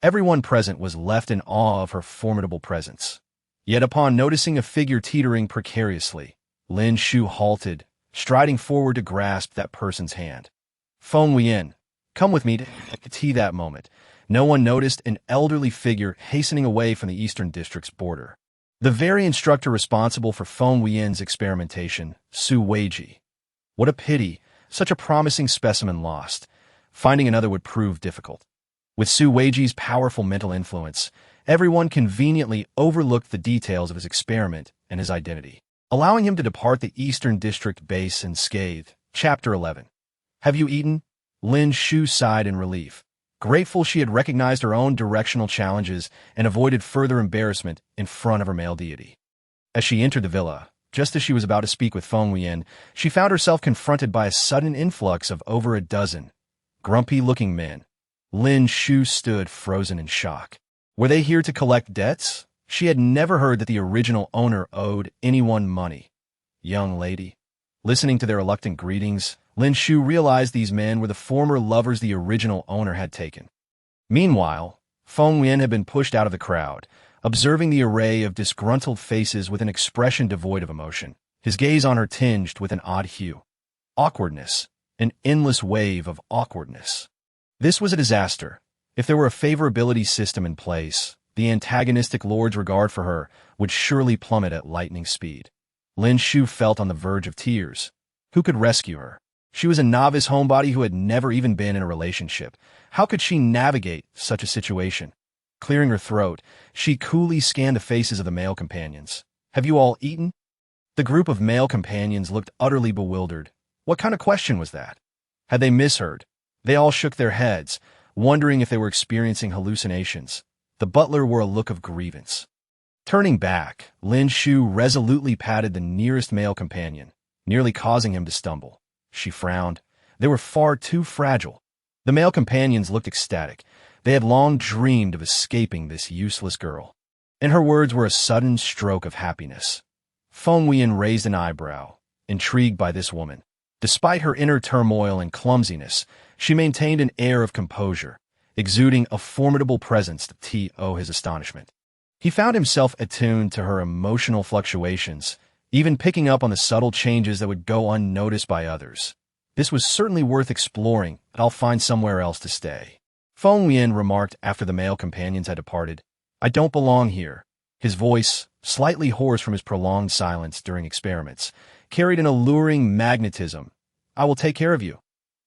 Everyone present was left in awe of her formidable presence. Yet upon noticing a figure teetering precariously, Lin Shu halted, striding forward to grasp that person's hand. Feng Wuyan, come with me to tea that moment. No one noticed an elderly figure hastening away from the Eastern District's border. The very instructor responsible for Feng Wuyan's experimentation, Su Weiji. What a pity, such a promising specimen lost. Finding another would prove difficult. With Su Weiji's powerful mental influence, everyone conveniently overlooked the details of his experiment and his identity, allowing him to depart the Eastern District base unscathed. Chapter 11. Have you eaten? Lin Shu sighed in relief, grateful she had recognized her own directional challenges and avoided further embarrassment in front of her male deity. As she entered the villa, just as she was about to speak with Feng Wuyan, she found herself confronted by a sudden influx of over a dozen grumpy-looking men. Lin Shu stood frozen in shock. Were they here to collect debts? She had never heard that the original owner owed anyone money. Young lady. Listening to their reluctant greetings, Lin Shu realized these men were the former lovers the original owner had taken. Meanwhile, Feng Wuyan had been pushed out of the crowd, observing the array of disgruntled faces with an expression devoid of emotion, his gaze on her tinged with an odd hue. Awkwardness. An endless wave of awkwardness. This was a disaster. If there were a favorability system in place, the antagonistic lord's regard for her would surely plummet at lightning speed. Lin Shu felt on the verge of tears. Who could rescue her? She was a novice homebody who had never even been in a relationship. How could she navigate such a situation? Clearing her throat, she coolly scanned the faces of the male companions. Have you all eaten? The group of male companions looked utterly bewildered. What kind of question was that? Had they misheard? They all shook their heads, wondering if they were experiencing hallucinations. The butler wore a look of grievance. Turning back, Lin Shu resolutely patted the nearest male companion, nearly causing him to stumble. She frowned. They were far too fragile. The male companions looked ecstatic. They had long dreamed of escaping this useless girl. And her words were a sudden stroke of happiness. Feng Wuyan raised an eyebrow, intrigued by this woman. Despite her inner turmoil and clumsiness, she maintained an air of composure, exuding a formidable presence to his astonishment. He found himself attuned to her emotional fluctuations, even picking up on the subtle changes that would go unnoticed by others. This was certainly worth exploring, but I'll find somewhere else to stay. Feng Wuyan remarked after the male companions had departed. I don't belong here. His voice, slightly hoarse from his prolonged silence during experiments, carried an alluring magnetism. I will take care of you.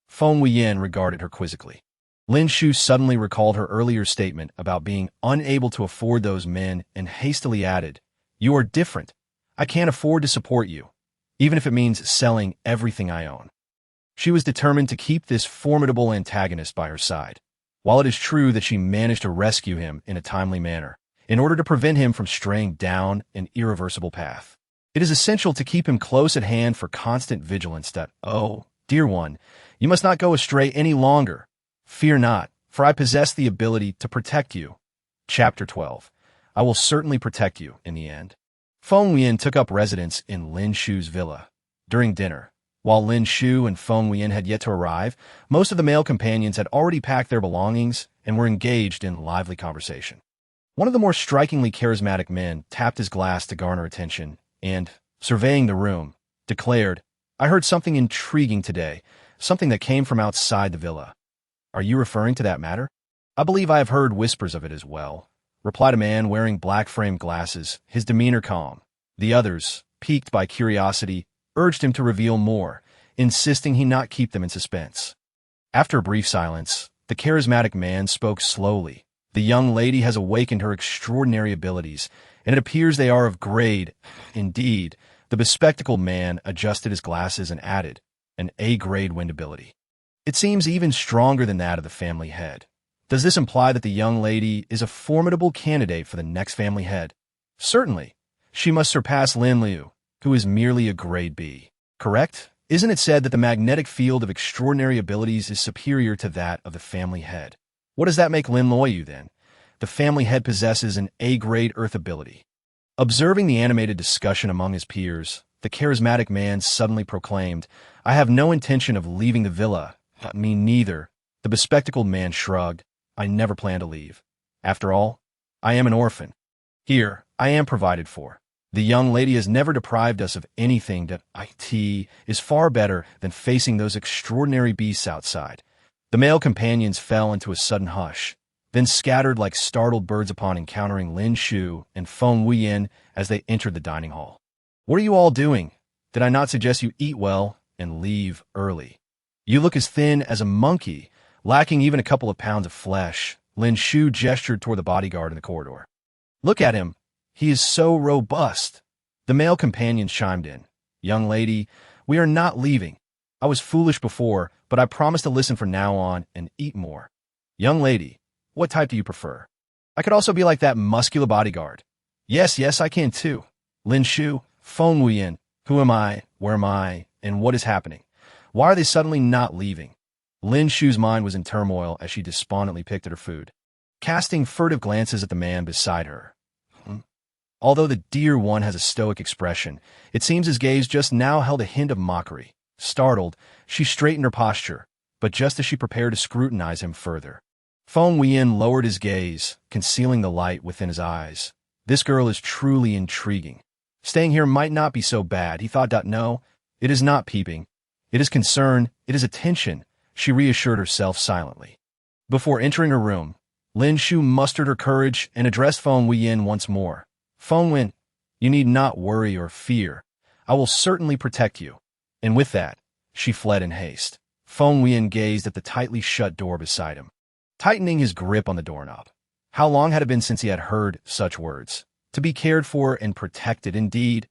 Feng Wuyan regarded her quizzically. Lin Shu suddenly recalled her earlier statement about being unable to afford those men and hastily added, You are different. I can't afford to support you, even if it means selling everything I own. She was determined to keep this formidable antagonist by her side. While it is true that she managed to rescue him in a timely manner, in order to prevent him from straying down an irreversible path, it is essential to keep him close at hand for constant vigilance that, oh, dear one, you must not go astray any longer. Fear not, for I possess the ability to protect you. Chapter 12. I will certainly protect you in the end. Feng Wuyan took up residence in Lin Shu's villa. During dinner, while Lin Shu and Feng Wuyan had yet to arrive, most of the male companions had already packed their belongings and were engaged in lively conversation. One of the more strikingly charismatic men tapped his glass to garner attention and, surveying the room, declared, I heard something intriguing today, something that came from outside the villa. Are you referring to that matter? I believe I have heard whispers of it as well, replied a man wearing black-framed glasses, his demeanor calm. The others, piqued by curiosity, urged him to reveal more, insisting he not keep them in suspense. After a brief silence, the charismatic man spoke slowly. The young lady has awakened her extraordinary abilities, and it appears they are of grade. Indeed, the bespectacled man adjusted his glasses and added, an A-grade wind ability. It seems even stronger than that of the family head. Does this imply that the young lady is a formidable candidate for the next family head? Certainly. She must surpass Lin Liu, who is merely a grade B. Correct? Isn't it said that the magnetic field of extraordinary abilities is superior to that of the family head? What does that make Lin Liu then? The family head possesses an A-grade earth ability. Observing the animated discussion among his peers, the charismatic man suddenly proclaimed, "I have no intention of leaving the villa." "Me neither." The bespectacled man shrugged. "I never plan to leave. After all, I am an orphan. Here, I am provided for. The young lady has never deprived us of anything that it is far better than facing those extraordinary beasts outside." The male companions fell into a sudden hush, then scattered like startled birds upon encountering Lin Shu and Feng Wuyan as they entered the dining hall. "What are you all doing? Did I not suggest you eat well and leave early? You look as thin as a monkey, lacking even a couple of pounds of flesh." Lin Shu gestured toward the bodyguard in the corridor. "Look at him. He is so robust." The male companions chimed in. "Young lady, we are not leaving. I was foolish before, but I promise to listen from now on and eat more." "Young lady, what type do you prefer? I could also be like that muscular bodyguard." Yes, I can too." "Lin Shu, Feng Wuyan, who am I, where am I, and what is happening? Why are they suddenly not leaving?" Lin Shu's mind was in turmoil as she despondently picked at her food, casting furtive glances at the man beside her. Although the dear one has a stoic expression, it seems his gaze just now held a hint of mockery. Startled, she straightened her posture, but just as she prepared to scrutinize him further, Feng Wuyan lowered his gaze, concealing the light within his eyes. This girl is truly intriguing. Staying here might not be so bad, he thought. No, it is not peeping. It is concern, it is attention, she reassured herself silently. Before entering her room, Lin Shu mustered her courage and addressed Feng Wuyan once more. "Feng Wuyan, you need not worry or fear. I will certainly protect you." And with that, she fled in haste. Feng Wuyan gazed at the tightly shut door beside him, tightening his grip on the doorknob. How long had it been since he had heard such words? To be cared for and protected, indeed.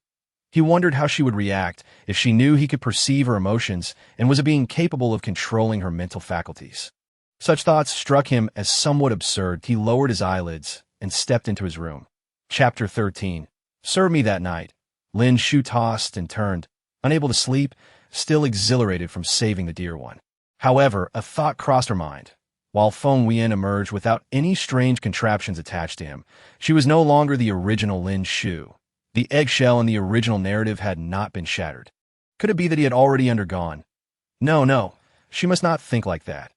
He wondered how she would react if she knew he could perceive her emotions and was a being capable of controlling her mental faculties. Such thoughts struck him as somewhat absurd. He lowered his eyelids and stepped into his room. Chapter 13. Serve me that night. Lin Shu tossed and turned, unable to sleep, still exhilarated from saving the dear one. However, a thought crossed her mind. While Feng Wuyan emerged without any strange contraptions attached to him, she was no longer the original Lin Shu. The eggshell in the original narrative had not been shattered. Could it be that he had already undergone? No, she must not think like that.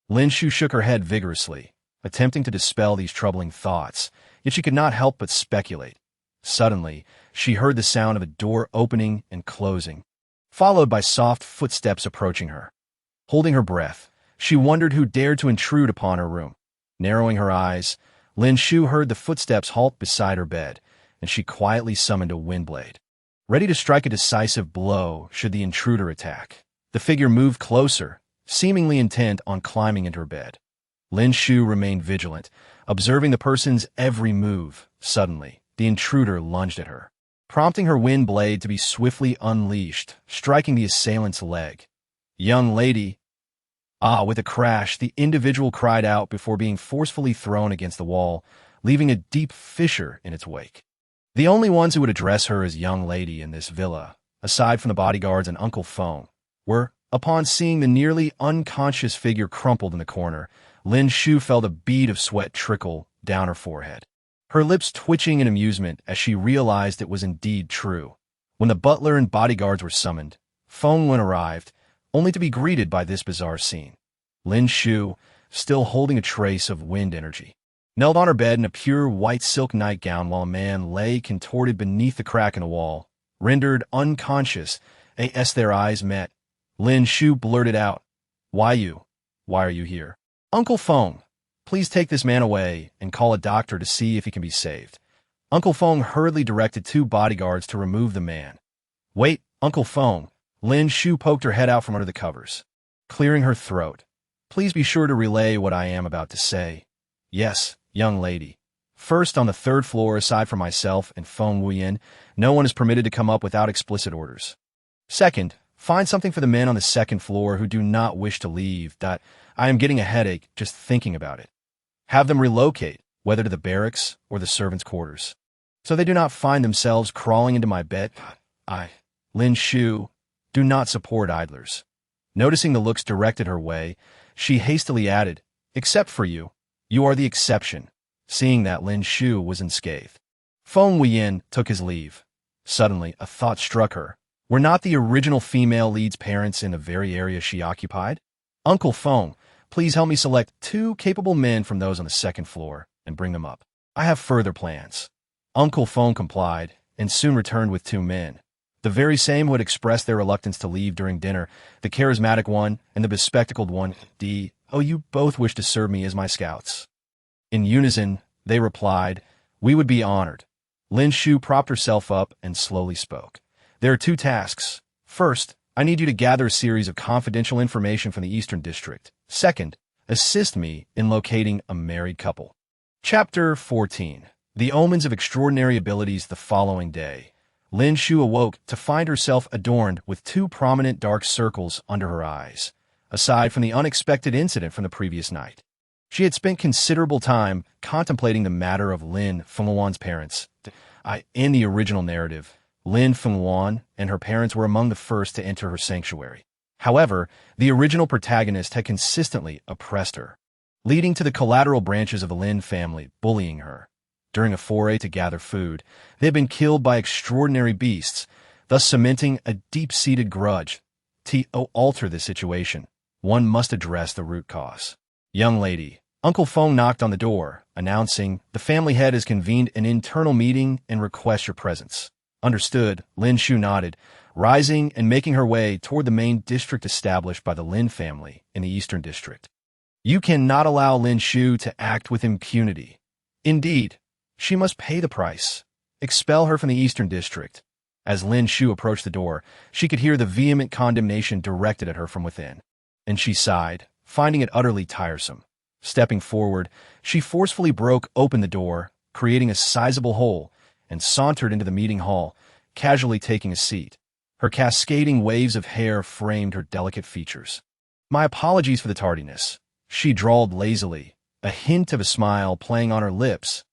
Lin Shu shook her head vigorously, attempting to dispel these troubling thoughts, yet she could not help but speculate. Suddenly, she heard the sound of a door opening and closing, followed by soft footsteps approaching her. Holding her breath, she wondered who dared to intrude upon her room. Narrowing her eyes, Lin Shu heard the footsteps halt beside her bed, and she quietly summoned a windblade, ready to strike a decisive blow should the intruder attack. The figure moved closer, seemingly intent on climbing into her bed. Lin Shu remained vigilant, observing the person's every move. Suddenly, the intruder lunged at her, prompting her wind blade to be swiftly unleashed, striking the assailant's leg. "Young lady!" With a crash, the individual cried out before being forcefully thrown against the wall, leaving a deep fissure in its wake. The only ones who would address her as young lady in this villa, aside from the bodyguards and Uncle Feng, were, upon seeing the nearly unconscious figure crumpled in the corner, Lin Shu felt a bead of sweat trickle down her forehead, her lips twitching in amusement as she realized it was indeed true. When the butler and bodyguards were summoned, Feng Wuyan arrived, only to be greeted by this bizarre scene. Lin Shu, still holding a trace of wind energy, knelt on her bed in a pure white silk nightgown while a man lay contorted beneath the crack in the wall, rendered unconscious as their eyes met. Lin Shu blurted out, Why are you here?" "Uncle Feng, please take this man away and call a doctor to see if he can be saved." Uncle Feng hurriedly directed 2 bodyguards to remove the man. "Wait, Uncle Feng." Lin Shu poked her head out from under the covers, clearing her throat. "Please be sure to relay what I am about to say." "Yes, young lady. First, on the 3rd floor, aside from myself and Feng Wuyan, no one is permitted to come up without explicit orders. Second, Find something for the men on the second floor who do not wish to leave. I am getting a headache just thinking about it. Have them relocate, whether to the barracks or the servants' quarters, so they do not find themselves crawling into my bed. Lin Shu, do not support idlers. Noticing the looks directed her way, she hastily added, except for you. You are the exception. Seeing that Lin Shu was unscathed, Feng Wuyan took his leave. Suddenly, a thought struck her. Were not the original female lead's parents in the very area she occupied? Uncle Feng, please help me select 2 capable men from those on the second floor and bring them up. I have further plans. Uncle Feng complied and soon returned with 2 men. The very same who had expressed their reluctance to leave during dinner, the charismatic one and the bespectacled one. You both wish to serve me as my scouts. In unison, they replied, we would be honored. Lin Shu propped herself up and slowly spoke. There are 2 tasks. First, I need you to gather a series of confidential information from the Eastern District. Second, assist me in locating a married couple. Chapter 14. The omens of extraordinary abilities. The following day, Lin Shu awoke to find herself adorned with 2 prominent dark circles under her eyes, aside from the unexpected incident from the previous night. She had spent considerable time contemplating the matter of Lin Feng Wuyan's parents. In the original narrative, Lin Feng Wuyan and her parents were among the first to enter her sanctuary. However, the original protagonist had consistently oppressed her, leading to the collateral branches of the Lin family bullying her. During a foray to gather food, they had been killed by extraordinary beasts, thus cementing a deep-seated grudge. To alter this situation, one must address the root cause. Young lady, Uncle Feng knocked on the door, announcing, the family head has convened an internal meeting and requests your presence. Understood, Lin Shu nodded, rising and making her way toward the main district established by the Lin family in the Eastern District. You cannot allow Lin Shu to act with impunity. Indeed, she must pay the price. Expel her from the Eastern District. As Lin Shu approached the door, she could hear the vehement condemnation directed at her from within, and she sighed, finding it utterly tiresome. Stepping forward, she forcefully broke open the door, creating a sizable hole, and sauntered into the meeting hall, casually taking a seat. Her cascading waves of hair framed her delicate features. My apologies for the tardiness, she drawled lazily, a hint of a smile playing on her lips.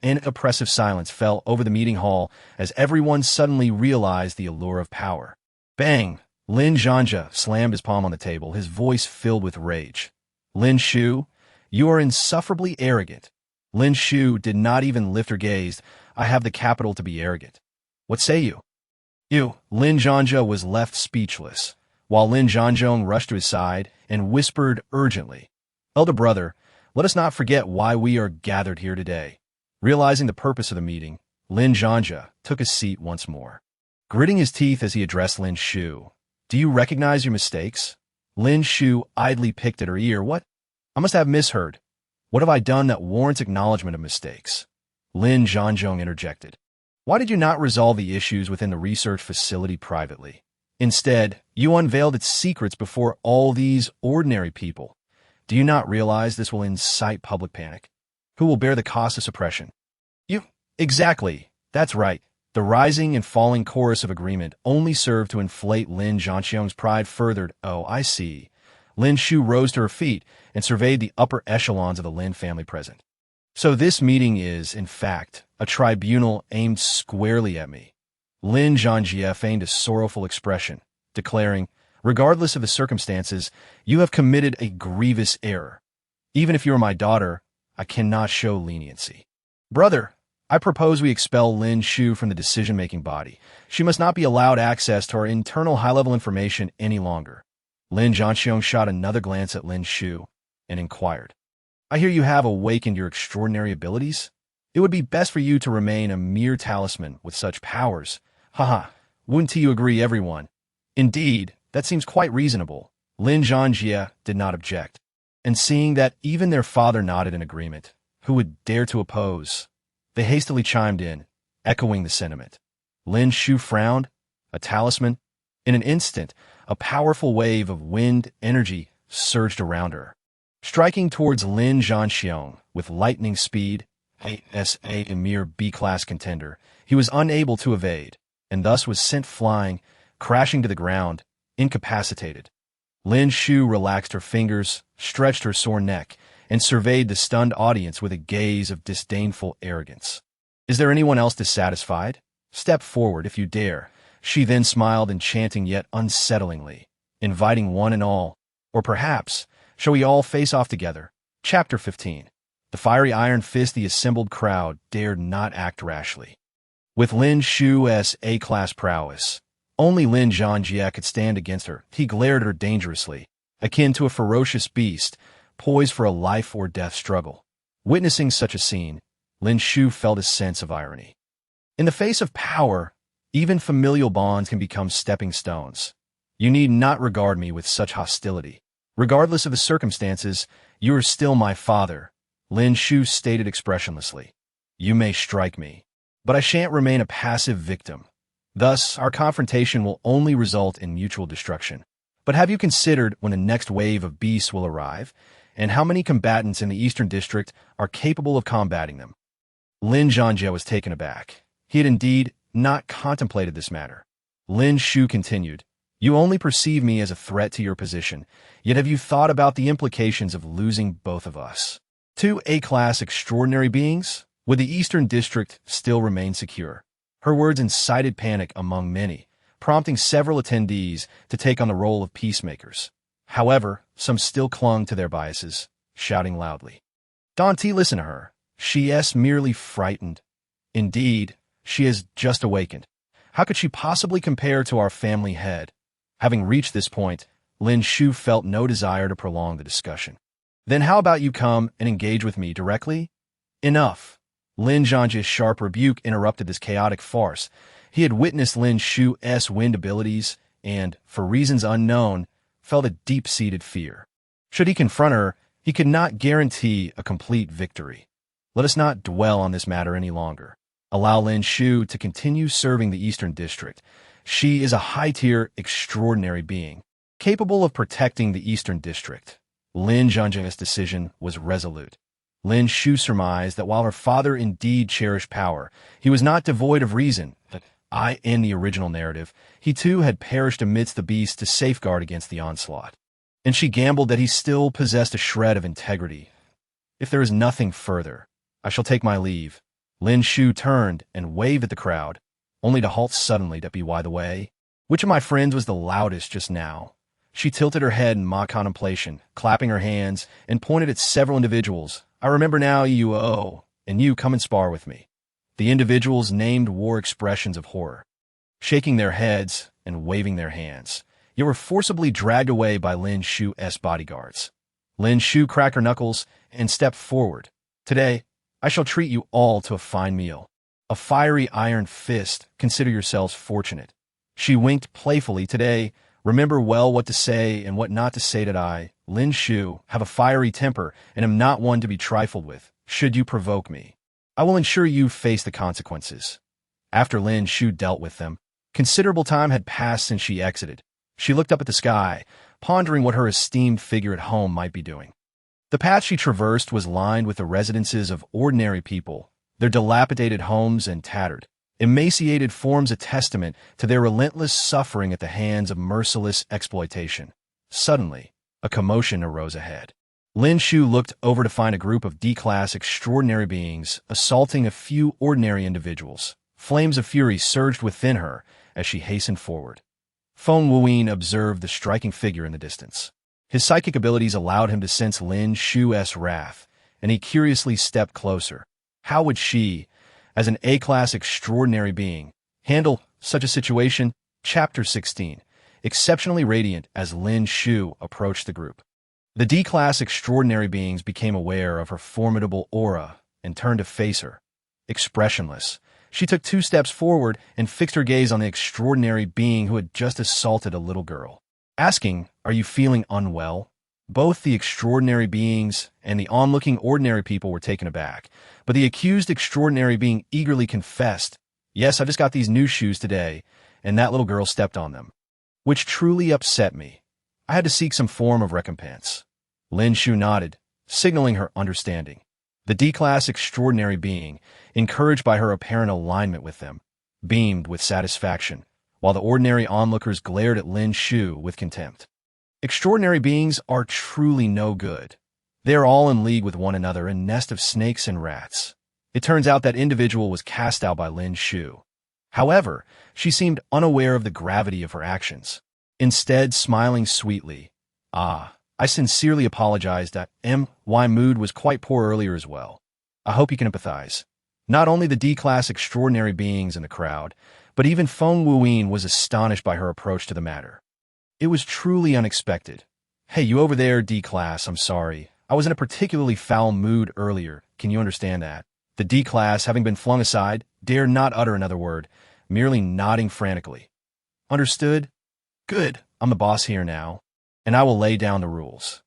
An oppressive silence fell over the meeting hall as everyone suddenly realized the allure of power. Bang! Lin Zhanja slammed his palm on the table, his voice filled with rage. Lin Shu, you are insufferably arrogant. Lin Shu did not even lift her gaze. I have the capital to be arrogant. What say you? Lin Zhanja was left speechless, while Lin Zhanzhong rushed to his side and whispered urgently, Elder brother, let us not forget why we are gathered here today. Realizing the purpose of the meeting, Lin Zhanja took a seat once more. Gritting his teeth as he addressed Lin Shu, do you recognize your mistakes? Lin Shu idly picked at her ear. What? I must have misheard. What have I done that warrants acknowledgement of mistakes? Lin Zhanzhong interjected. Why did you not resolve the issues within the research facility privately? Instead, you unveiled its secrets before all these ordinary people. Do you not realize this will incite public panic? Who will bear the cost of suppression? You. Exactly. That's right. The rising and falling chorus of agreement only served to inflate Lin Zhanxiang's pride further. Oh, I see. Lin Shu rose to her feet and surveyed the upper echelons of the Lin family present. So this meeting is, in fact, a tribunal aimed squarely at me. Lin Zhanjie feigned a sorrowful expression, declaring, regardless of the circumstances, you have committed a grievous error. Even if you are my daughter, I cannot show leniency. Brother, I propose we expel Lin Shu from the decision-making body. She must not be allowed access to our internal high-level information any longer. Lin Zhanxiang shot another glance at Lin Shu and inquired, I hear you have awakened your extraordinary abilities? It would be best for you to remain a mere talisman with such powers. Haha, wouldn't you agree, everyone? Indeed, that seems quite reasonable. Lin Zhanjie did not object, and seeing that even their father nodded in agreement, who would dare to oppose? They hastily chimed in, echoing the sentiment. Lin Shu frowned. A talisman? In an instant, a powerful wave of wind energy surged around her, striking towards Lin Zhanxiang with lightning speed. A mere B-class contender, he was unable to evade, and thus was sent flying, crashing to the ground, incapacitated. Lin Shu relaxed her fingers, stretched her sore neck, and surveyed the stunned audience with a gaze of disdainful arrogance. Is there anyone else dissatisfied? Step forward if you dare. She then smiled, enchanting yet unsettlingly, inviting one and all. Or perhaps, shall we all face off together? Chapter 15. The fiery iron fist. The assembled crowd dared not act rashly. With Lin Shu's A-class prowess, only Lin Zhangjie could stand against her. He glared at her dangerously, akin to a ferocious beast, poised for a life-or-death struggle. Witnessing such a scene, Lin Shu felt a sense of irony. In the face of power, even familial bonds can become stepping stones. You need not regard me with such hostility. Regardless of the circumstances, you are still my father, Lin Shu stated expressionlessly. You may strike me, but I shan't remain a passive victim. Thus, our confrontation will only result in mutual destruction. But have you considered when the next wave of beasts will arrive, and how many combatants in the Eastern District are capable of combating them? Lin Zhangjie was taken aback. He had indeed not contemplated this matter. Lin Shu continued, You only perceive me as a threat to your position, yet have you thought about the implications of losing both of us? Two A-class extraordinary beings? Would the Eastern District still remain secure? Her words incited panic among many, prompting several attendees to take on the role of peacemakers. However, some still clung to their biases, shouting loudly. Dante, listen to her. She is merely frightened. Indeed, she has just awakened. How could she possibly compare to our family head? Having reached this point, Lin Shu felt no desire to prolong the discussion. Then how about you come and engage with me directly? Enough. Lin Zhangjie's sharp rebuke interrupted this chaotic farce. He had witnessed Lin Shu's wind abilities and, for reasons unknown, felt a deep-seated fear. Should he confront her, he could not guarantee a complete victory. Let us not dwell on this matter any longer. Allow Lin Shu to continue serving the Eastern District. She is a high-tier, extraordinary being, capable of protecting the Eastern District. Lin Zhangjie's decision was resolute. Lin Shu surmised that while her father indeed cherished power, he was not devoid of reason. That in the original narrative, he too had perished amidst the beasts to safeguard against the onslaught. And she gambled that he still possessed a shred of integrity. If there is nothing further, I shall take my leave. Lin Shu turned and waved at the crowd, only to halt suddenly to be by the way. Which of my friends was the loudest just now? She tilted her head in mock contemplation, clapping her hands, and pointed at several individuals. I remember now, and you come and spar with me. The individuals named wore expressions of horror, shaking their heads and waving their hands. Yet were forcibly dragged away by Lin Shu's bodyguards. Lin Shu cracked her knuckles and stepped forward. Today, I shall treat you all to a fine meal. A fiery iron fist. Consider yourselves fortunate. She winked playfully. Today, remember well what to say and what not to say. That I, Lin Shu, have a fiery temper and am not one to be trifled with. Should you provoke me, I will ensure you face the consequences. After Lin Shu dealt with them, considerable time had passed since she exited. She looked up at the sky, pondering what her esteemed figure at home might be doing. The path she traversed was lined with the residences of ordinary people, their dilapidated homes and tattered, emaciated forms a testament to their relentless suffering at the hands of merciless exploitation. Suddenly, a commotion arose ahead. Lin Shu looked over to find a group of D-class extraordinary beings assaulting a few ordinary individuals. Flames of fury surged within her as she hastened forward. Feng Wuyan observed the striking figure in the distance. His psychic abilities allowed him to sense Lin Shu's wrath, and he curiously stepped closer. How would she, as an A-class extraordinary being, handle such a situation? Chapter 16. Exceptionally radiant as Lin Shu approached the group. The D-class extraordinary beings became aware of her formidable aura and turned to face her. Expressionless, she took 2 steps forward and fixed her gaze on the extraordinary being who had just assaulted a little girl, asking, "Are you feeling unwell?" Both the extraordinary beings and the onlooking ordinary people were taken aback, but the accused extraordinary being eagerly confessed, "Yes, I just got these new shoes today, and that little girl stepped on them," which truly upset me. I had to seek some form of recompense. Lin Shu nodded, signaling her understanding. The D-class extraordinary being, encouraged by her apparent alignment with them, beamed with satisfaction, while the ordinary onlookers glared at Lin Shu with contempt. Extraordinary beings are truly no good. They are all in league with one another, a nest of snakes and rats. It turns out that individual was cast out by Lin Shu. However, she seemed unaware of the gravity of her actions. Instead, smiling sweetly, I sincerely apologize that my mood was quite poor earlier as well. I hope you can empathize. Not only the D-class extraordinary beings in the crowd, but even Feng Wuyan was astonished by her approach to the matter. It was truly unexpected. Hey, you over there, D-class, I'm sorry. I was in a particularly foul mood earlier. Can you understand that? The D-class, having been flung aside, dared not utter another word, merely nodding frantically. Understood? Good, I'm the boss here now, and I will lay down the rules.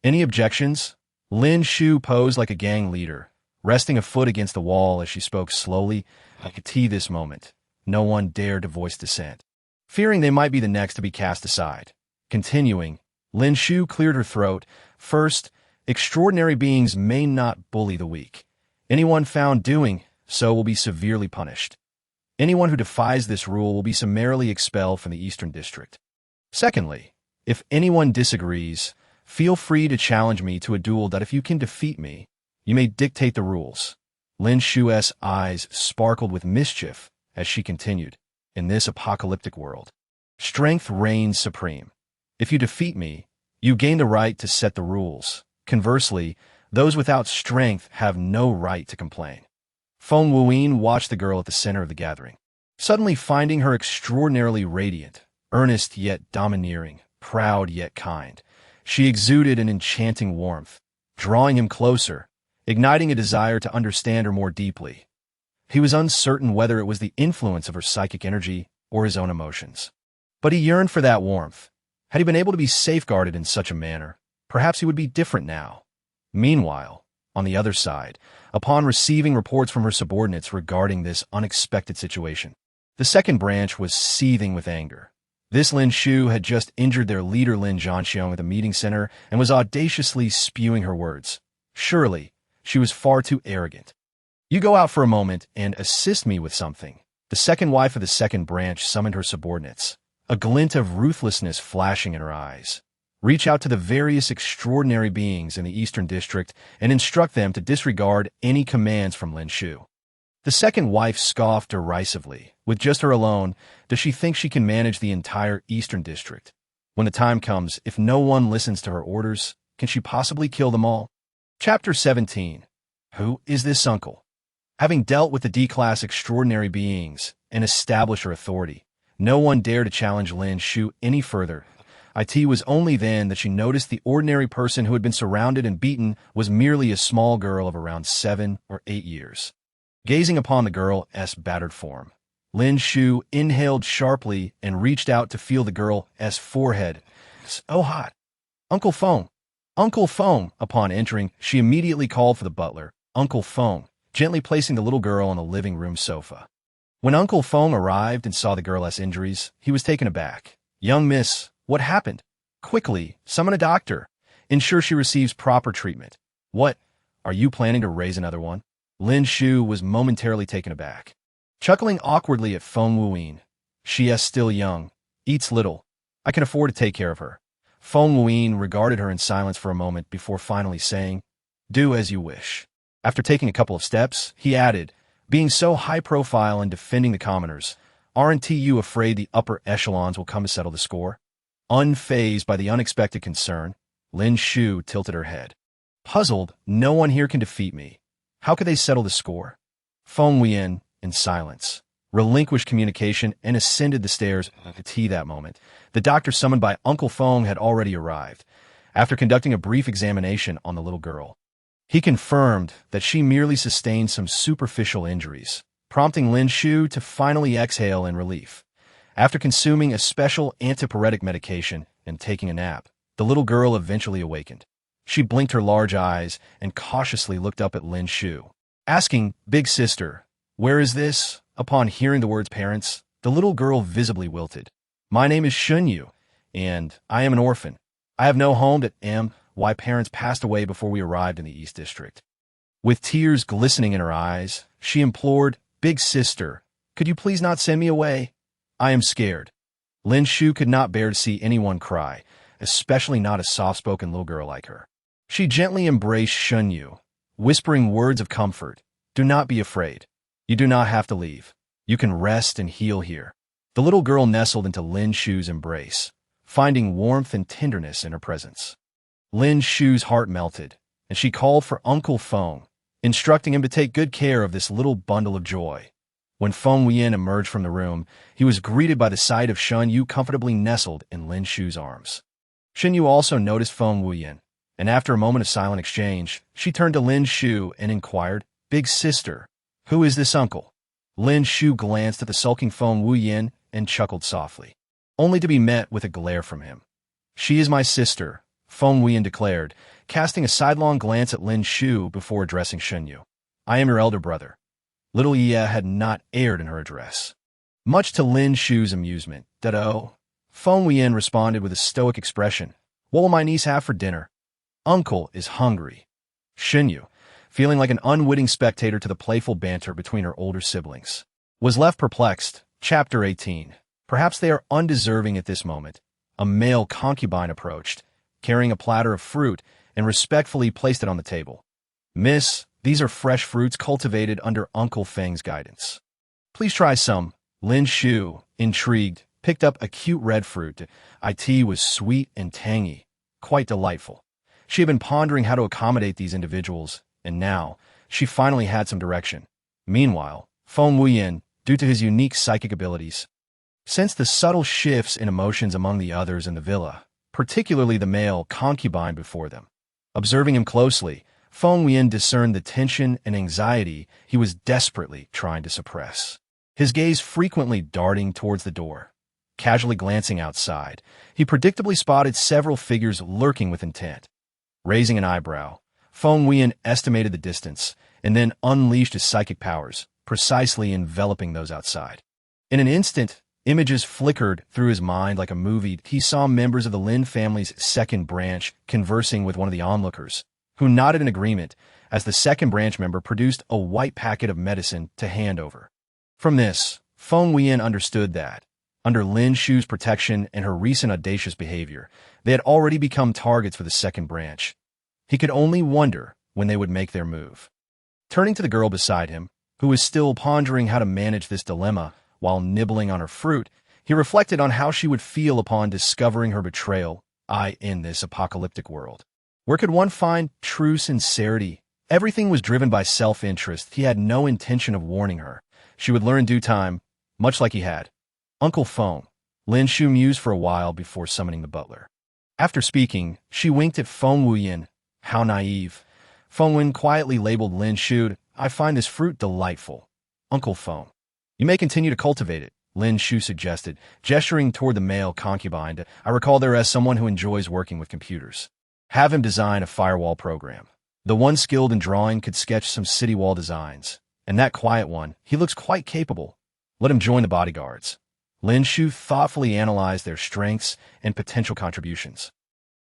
Any objections? Lin Shu posed like a gang leader, resting a foot against the wall as she spoke slowly. I could see this moment. No one dared to voice dissent, fearing they might be the next to be cast aside. Continuing, Lin Shu cleared her throat. First, extraordinary beings may not bully the weak. Anyone found doing so will be severely punished. Anyone who defies this rule will be summarily expelled from the Eastern District. Secondly, if anyone disagrees, feel free to challenge me to a duel that if you can defeat me, you may dictate the rules. Lin Shu's eyes sparkled with mischief as she continued, in this apocalyptic world, strength reigns supreme. If you defeat me, you gain the right to set the rules. Conversely, those without strength have no right to complain. Feng Wuyan watched the girl at the center of the gathering, suddenly finding her extraordinarily radiant, earnest yet domineering, proud yet kind. She exuded an enchanting warmth, drawing him closer, igniting a desire to understand her more deeply. He was uncertain whether it was the influence of her psychic energy or his own emotions. But he yearned for that warmth. Had he been able to be safeguarded in such a manner, perhaps he would be different now. Meanwhile, on the other side, upon receiving reports from her subordinates regarding this unexpected situation, the second branch was seething with anger. This Lin Shu had just injured their leader Lin Zhanxiong at the meeting center and was audaciously spewing her words. Surely, she was far too arrogant. You go out for a moment and assist me with something. The second wife of the second branch summoned her subordinates, a glint of ruthlessness flashing in her eyes. Reach out to the various extraordinary beings in the Eastern District and instruct them to disregard any commands from Lin Shu. The second wife scoffed derisively. With just her alone, does she think she can manage the entire Eastern District? When the time comes, if no one listens to her orders, can she possibly kill them all? Chapter 17. Who is this uncle? Having dealt with the D-class extraordinary beings and established her authority, no one dared to challenge Lin Shu any further. It was only then that she noticed the ordinary person who had been surrounded and beaten was merely a small girl of around 7 or 8 years. Gazing upon the girl's battered form, Lin Shu inhaled sharply and reached out to feel the girl's forehead. So hot. Uncle Feng. Uncle Feng. Upon entering, she immediately called for the butler, Uncle Feng, gently placing the little girl on the living room sofa. When Uncle Feng arrived and saw the girl's injuries, he was taken aback. Young miss, what happened? Quickly, summon a doctor. Ensure she receives proper treatment. What? Are you planning to raise another one? Lin Shu was momentarily taken aback. Chuckling awkwardly at Feng Wuyan. She is still young, eats little. I can afford to take care of her. Feng Wuyan regarded her in silence for a moment before finally saying, Do as you wish. After taking a couple of steps, he added, Being so high profile and defending the commoners, aren't you afraid the upper echelons will come to settle the score? Unfazed by the unexpected concern, Lin Shu tilted her head. Puzzled, no one here can defeat me. How could they settle the score? Feng Wuyan, in silence, relinquished communication and ascended the stairs. At that moment, the doctor summoned by Uncle Feng had already arrived. After conducting a brief examination on the little girl, he confirmed that she merely sustained some superficial injuries, prompting Lin Shu to finally exhale in relief. After consuming a special antipyretic medication and taking a nap, the little girl eventually awakened. She blinked her large eyes and cautiously looked up at Lin Shu, asking, Big sister, where is this? Upon hearing the words parents, the little girl visibly wilted. My name is Shunyu, and I am an orphan. I have no home at my parents passed away before we arrived in the East District. With tears glistening in her eyes, she implored, Big sister, could you please not send me away? I am scared. Lin Shu could not bear to see anyone cry, especially not a soft-spoken little girl like her. She gently embraced Shun Yu, whispering words of comfort. Do not be afraid. You do not have to leave. You can rest and heal here. The little girl nestled into Lin Shu's embrace, finding warmth and tenderness in her presence. Lin Shu's heart melted, and she called for Uncle Feng, instructing him to take good care of this little bundle of joy. When Feng Wuyan emerged from the room, he was greeted by the sight of Shun Yu comfortably nestled in Lin Shu's arms. Shun Yu also noticed Feng Wuyan, and after a moment of silent exchange, she turned to Lin Shu and inquired, Big sister, who is this uncle? Lin Shu glanced at the sulking Feng Wuyan and chuckled softly, only to be met with a glare from him. She is my sister, Feng Wuyan declared, casting a sidelong glance at Lin Shu before addressing Shun Yu. I am your elder brother. Little Ye had not erred in her address. Much to Lin Shu's amusement, Dado, Feng Wuyan responded with a stoic expression. What will my niece have for dinner? Uncle is hungry. Shun Yu, feeling like an unwitting spectator to the playful banter between her older siblings, was left perplexed. Chapter 18. Perhaps they are undeserving at this moment. A male concubine approached, carrying a platter of fruit, and respectfully placed it on the table. Miss, these are fresh fruits cultivated under Uncle Feng's guidance. Please try some. Lin Shu, intrigued, picked up a cute red fruit. It was sweet and tangy, quite delightful. She had been pondering how to accommodate these individuals, and now she finally had some direction. Meanwhile, Feng Wuyan, due to his unique psychic abilities, sensed the subtle shifts in emotions among the others in the villa, particularly the male concubine before them. Observing him closely, Feng Wuyan discerned the tension and anxiety he was desperately trying to suppress. His gaze frequently darting towards the door. Casually glancing outside, he predictably spotted several figures lurking with intent. Raising an eyebrow, Feng Wuyan estimated the distance and then unleashed his psychic powers, precisely enveloping those outside. In an instant, images flickered through his mind like a movie. He saw members of the Lin family's second branch conversing with one of the onlookers, who nodded in agreement as the second branch member produced a white packet of medicine to hand over. From this, Feng Wuyan understood that, under Lin Shu's protection and her recent audacious behavior, they had already become targets for the second branch. He could only wonder when they would make their move. Turning to the girl beside him, who was still pondering how to manage this dilemma while nibbling on her fruit, he reflected on how she would feel upon discovering her betrayal, in this apocalyptic world. Where could one find true sincerity? Everything was driven by self-interest. He had no intention of warning her. She would learn in due time, much like he had. Uncle Feng. Lin Shu mused for a while before summoning the butler. After speaking, she winked at Feng Wuyan. How naive. Feng Wuyan quietly labeled Lin Shu. I find this fruit delightful. Uncle Feng. You may continue to cultivate it, Lin Shu suggested, gesturing toward the male concubine. I recall there as someone who enjoys working with computers. Have him design a firewall program. The one skilled in drawing could sketch some city wall designs, and that quiet one, he looks quite capable. Let him join the bodyguards. Lin Shu thoughtfully analyzed their strengths and potential contributions.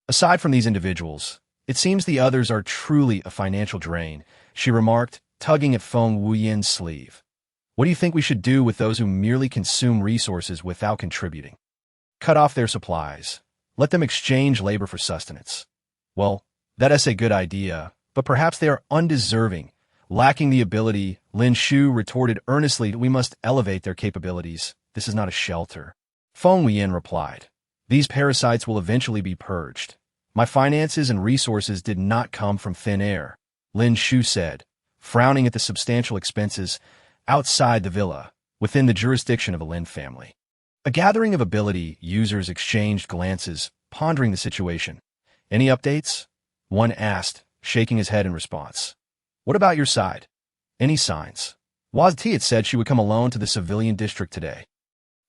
Aside from these individuals, it seems the others are truly a financial drain, she remarked, tugging at Feng Wuyan's sleeve. What do you think we should do with those who merely consume resources without contributing? Cut off their supplies. Let them exchange labor for sustenance. Well, that is a good idea, but perhaps they are undeserving, lacking the ability. Lin Shu retorted earnestly, we must elevate their capabilities. This is not a shelter. Feng Wuyan replied, these parasites will eventually be purged. My finances and resources did not come from thin air, Lin Shu said, frowning at the substantial expenses outside the villa, within the jurisdiction of the Lin family. A gathering of ability users exchanged glances, pondering the situation. Any updates? One asked, shaking his head in response. What about your side? Any signs? Wazti had said she would come alone to the civilian district today.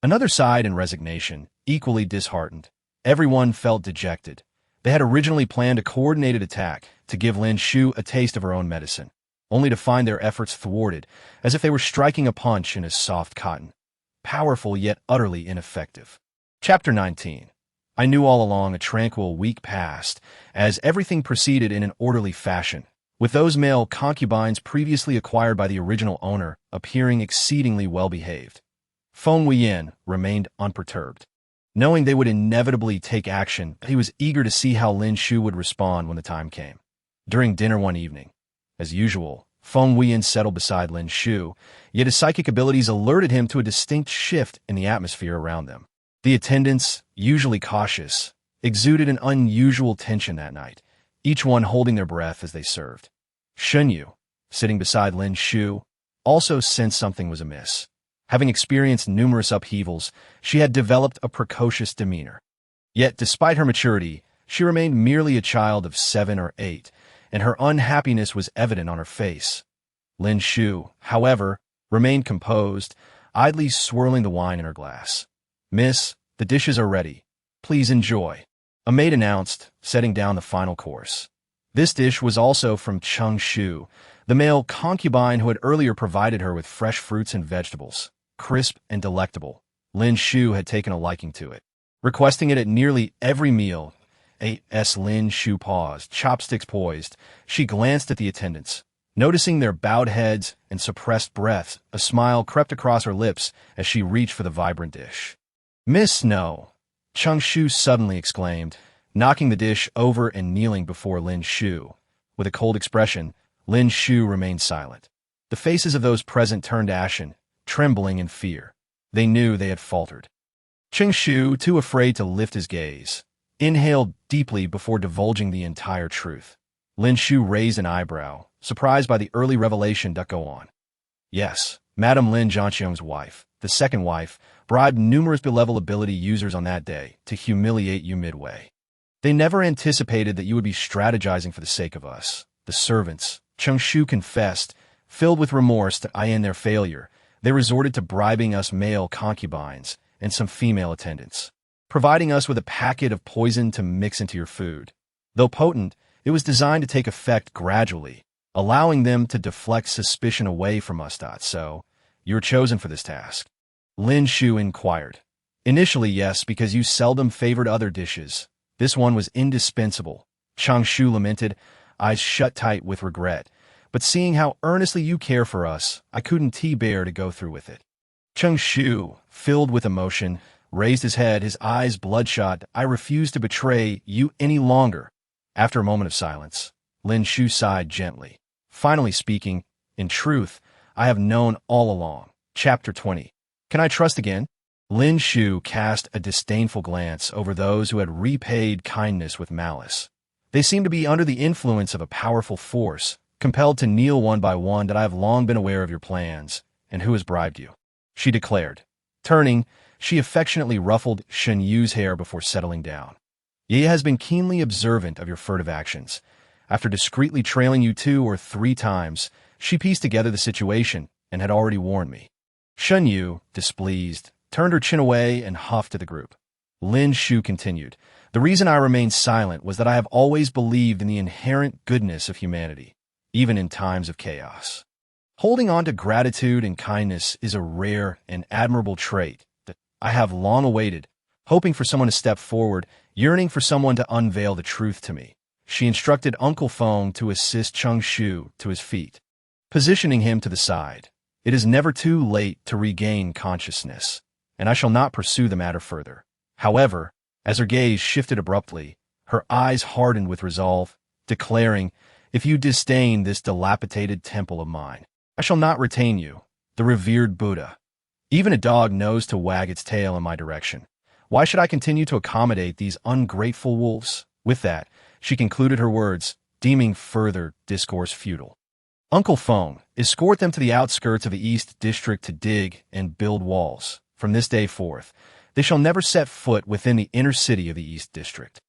Another sighed in resignation, equally disheartened. Everyone felt dejected. They had originally planned a coordinated attack to give Lin Shu a taste of her own medicine, only to find their efforts thwarted, as if they were striking a punch in a soft cotton. Powerful yet utterly ineffective. Chapter 19. I knew all along a tranquil week passed, as everything proceeded in an orderly fashion, with those male concubines previously acquired by the original owner appearing exceedingly well-behaved. Feng Wuyan remained unperturbed. Knowing they would inevitably take action, he was eager to see how Lin Shu would respond when the time came. During dinner one evening, as usual, Feng Wuyan settled beside Lin Shu, yet his psychic abilities alerted him to a distinct shift in the atmosphere around them. The attendants, usually cautious, exuded an unusual tension that night, each one holding their breath as they served. Shen Yu, sitting beside Lin Shu, also sensed something was amiss. Having experienced numerous upheavals, she had developed a precocious demeanor. Yet, despite her maturity, she remained merely a child of 7 or 8, and her unhappiness was evident on her face. Lin Shu, however, remained composed, idly swirling the wine in her glass. "Miss, the dishes are ready. Please enjoy," a maid announced, setting down the final course. This dish was also from Cheng Shu, the male concubine who had earlier provided her with fresh fruits and vegetables, crisp and delectable. Lin Shu had taken a liking to it, requesting it at nearly every meal. As Lin Shu paused, chopsticks poised, she glanced at the attendants. Noticing their bowed heads and suppressed breaths, a smile crept across her lips as she reached for the vibrant dish. "Miss, no," Cheng Shu suddenly exclaimed, knocking the dish over and kneeling before Lin Shu. With a cold expression, Lin Shu remained silent. The faces of those present turned ashen, trembling in fear. They knew they had faltered. Cheng Shu, too afraid to lift his gaze, inhaled deeply before divulging the entire truth. Lin Shu raised an eyebrow, surprised by the early revelation. Go on. "Yes, Madame Lin Zhanxiang's wife, the second wife, bribed numerous benevolent ability users on that day to humiliate you midway. They never anticipated that you would be strategizing for the sake of us, the servants." Cheng Shu confessed, filled with remorse to in their failure. They resorted to bribing us male concubines and some female attendants, providing us with a packet of poison to mix into your food. Though potent, it was designed to take effect gradually, allowing them to deflect suspicion away from us. "So, you were chosen for this task?" Lin Shu inquired. "Initially, yes, because you seldom favored other dishes. This one was indispensable," Cheng Shu lamented, eyes shut tight with regret. "But seeing how earnestly you care for us, I couldn't bear to go through with it." Cheng Shu, filled with emotion, raised his head, his eyes bloodshot. "I refuse to betray you any longer." After a moment of silence, Lin Shu sighed gently, finally speaking, "In truth, I have known all along." Chapter 20. Can I trust again? Lin Shu cast a disdainful glance over those who had repaid kindness with malice. They seemed to be under the influence of a powerful force, compelled to kneel one by one. "That I have long been aware of your plans, and who has bribed you," she declared. Turning, she affectionately ruffled Shen Yu's hair before settling down. "Ye has been keenly observant of your furtive actions. After discreetly trailing you 2 or 3 times, she pieced together the situation and had already warned me." Shen Yu, displeased, turned her chin away and huffed at the group. Lin Shu continued, "The reason I remained silent was that I have always believed in the inherent goodness of humanity, even in times of chaos. Holding on to gratitude and kindness is a rare and admirable trait that I have long awaited, hoping for someone to step forward, yearning for someone to unveil the truth to me." She instructed Uncle Feng to assist Cheng Shu to his feet, positioning him to the side. "It is never too late to regain consciousness, and I shall not pursue the matter further." However, as her gaze shifted abruptly, her eyes hardened with resolve, declaring, "If you disdain this dilapidated temple of mine, I shall not retain you, the revered Buddha. Even a dog knows to wag its tail in my direction. Why should I continue to accommodate these ungrateful wolves?" With that, she concluded her words, deeming further discourse futile. Uncle Feng, escort them to the outskirts of the East District to dig and build walls. From this day forth, they shall never set foot within the inner city of the East District.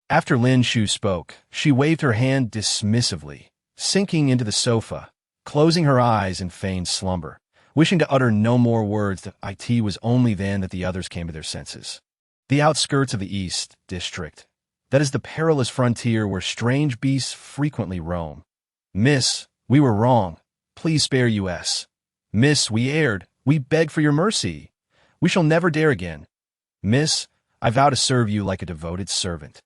After Lin Shu spoke, she waved her hand dismissively, sinking into the sofa, closing her eyes in feigned slumber, wishing to utter no more words. It was only then that the others came to their senses. The outskirts of the East District. That is the perilous frontier where strange beasts frequently roam. "Miss, we were wrong. Please spare us. Miss, we erred. We beg for your mercy. We shall never dare again. Miss, I vow to serve you like a devoted servant.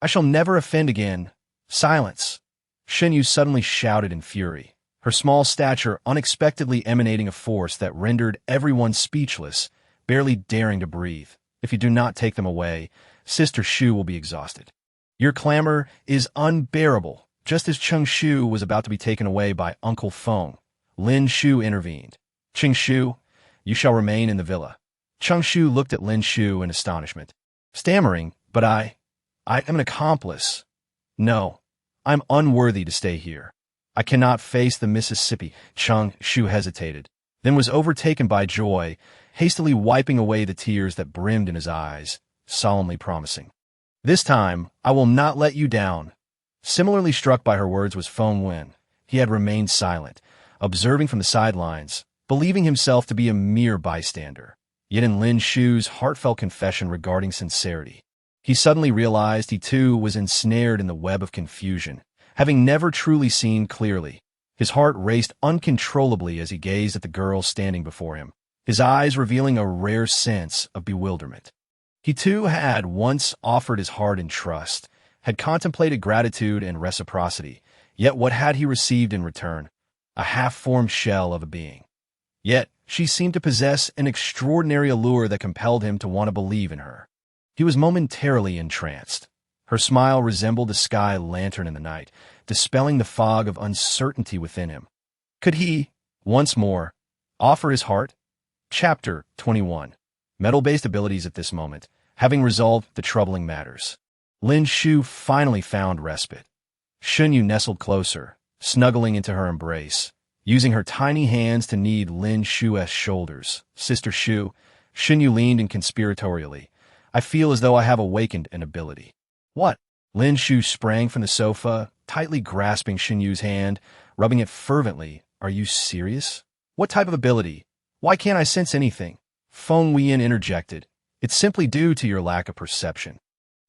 I shall never offend again. Silence." Shen Yu suddenly shouted in fury, her small stature unexpectedly emanating a force that rendered everyone speechless, barely daring to breathe. If you do not take them away, Sister Shu will be exhausted. Your clamor is unbearable. Just as Cheng Shu was about to be taken away by Uncle Feng, Lin Shu intervened. Cheng Shu, you shall remain in the villa. Cheng Shu looked at Lin Shu in astonishment, stammering, but I am an accomplice. No, I'm unworthy to stay here. I cannot face the Mississippi. Cheng Shu hesitated, then was overtaken by joy, hastily wiping away the tears that brimmed in his eyes, solemnly promising, "This time, I will not let you down." Similarly struck by her words was Feng Wuyan. He had remained silent, observing from the sidelines, believing himself to be a mere bystander. Yet in Lin Shu's heartfelt confession regarding sincerity, he suddenly realized he too was ensnared in the web of confusion, having never truly seen clearly. His heart raced uncontrollably as he gazed at the girl standing before him, his eyes revealing a rare sense of bewilderment. He too had once offered his heart in trust, had contemplated gratitude and reciprocity, yet what had he received in return? A half-formed shell of a being. Yet she seemed to possess an extraordinary allure that compelled him to want to believe in her. He was momentarily entranced. Her smile resembled a sky lantern in the night, dispelling the fog of uncertainty within him. Could he, once more, offer his heart? Chapter 21. Metal-based abilities at this moment, having resolved the troubling matters. Lin Shu finally found respite. Shunyu nestled closer, snuggling into her embrace, using her tiny hands to knead Lin Shu's shoulders. "Sister Shu," Shunyu leaned in conspiratorially, "I feel as though I have awakened an ability." "What?" Lin Shu sprang from the sofa, tightly grasping Shunyu's hand, rubbing it fervently. "Are you serious? What type of ability? Why can't I sense anything?" Feng Wuyan interjected. "It's simply due to your lack of perception."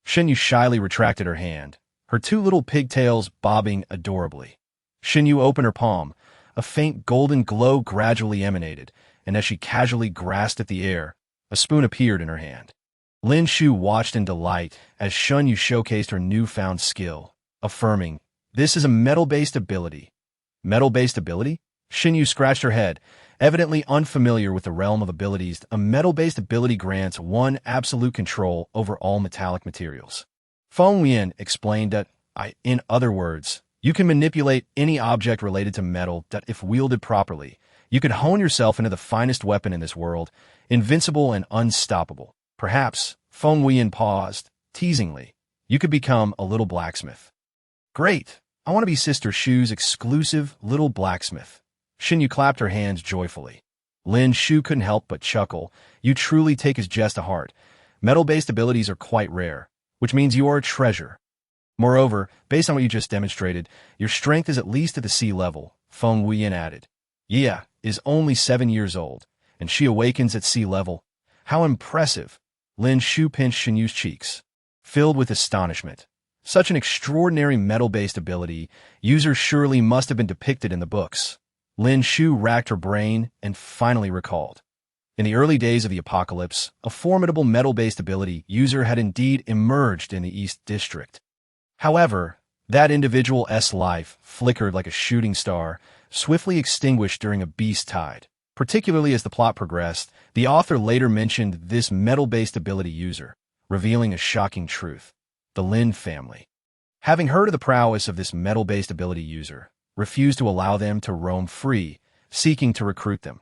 Shunyu shyly retracted her hand, her two little pigtails bobbing adorably. Shunyu opened her palm. A faint golden glow gradually emanated, and as she casually grasped at the air, a spoon appeared in her hand. Lin Shu watched in delight as Shunyu showcased her newfound skill, affirming, "This is a metal-based ability." Metal-based ability? Shunyu scratched her head, evidently unfamiliar with the realm of abilities. A metal-based ability grants one absolute control over all metallic materials. Feng Wuyan explained that, in other words, you can manipulate any object related to metal that, if wielded properly, you could hone yourself into the finest weapon in this world, invincible and unstoppable. Perhaps, Feng Wuyan paused, teasingly, you could become a little blacksmith. Great! I want to be Sister Shu's exclusive little blacksmith. Shunyu clapped her hands joyfully. Lin Shu couldn't help but chuckle. You truly take his jest to heart. Metal-based abilities are quite rare, which means you are a treasure. Moreover, based on what you just demonstrated, your strength is at least at the sea level, Feng Wuyan added. Yia is only 7 years old, and she awakens at sea level. How impressive! Lin Shu pinched Shunyu's cheeks, filled with astonishment. Such an extraordinary metal-based ability, user surely must have been depicted in the books. Lin Shu racked her brain and finally recalled. In the early days of the apocalypse, a formidable metal-based ability user had indeed emerged in the East District. However, that individual's life flickered like a shooting star, swiftly extinguished during a beast tide. Particularly as the plot progressed, the author later mentioned this metal-based ability user, revealing a shocking truth. The Lin family, having heard of the prowess of this metal-based ability user, refused to allow them to roam free, seeking to recruit them.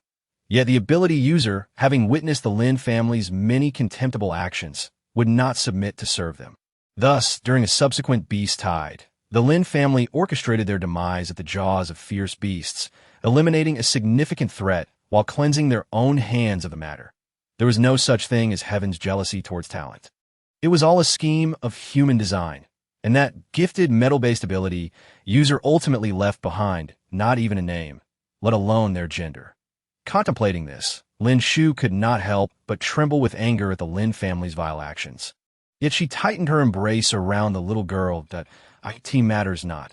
Yet the ability user, having witnessed the Lin family's many contemptible actions, would not submit to serve them. Thus, during a subsequent beast tide, the Lin family orchestrated their demise at the jaws of fierce beasts, eliminating a significant threat while cleansing their own hands of the matter. There was no such thing as heaven's jealousy towards talent. It was all a scheme of human design, and that gifted metal-based ability user ultimately left behind not even a name, let alone their gender. Contemplating this, Lin Shu could not help but tremble with anger at the Lin family's vile actions. Yet she tightened her embrace around the little girl that it matters not.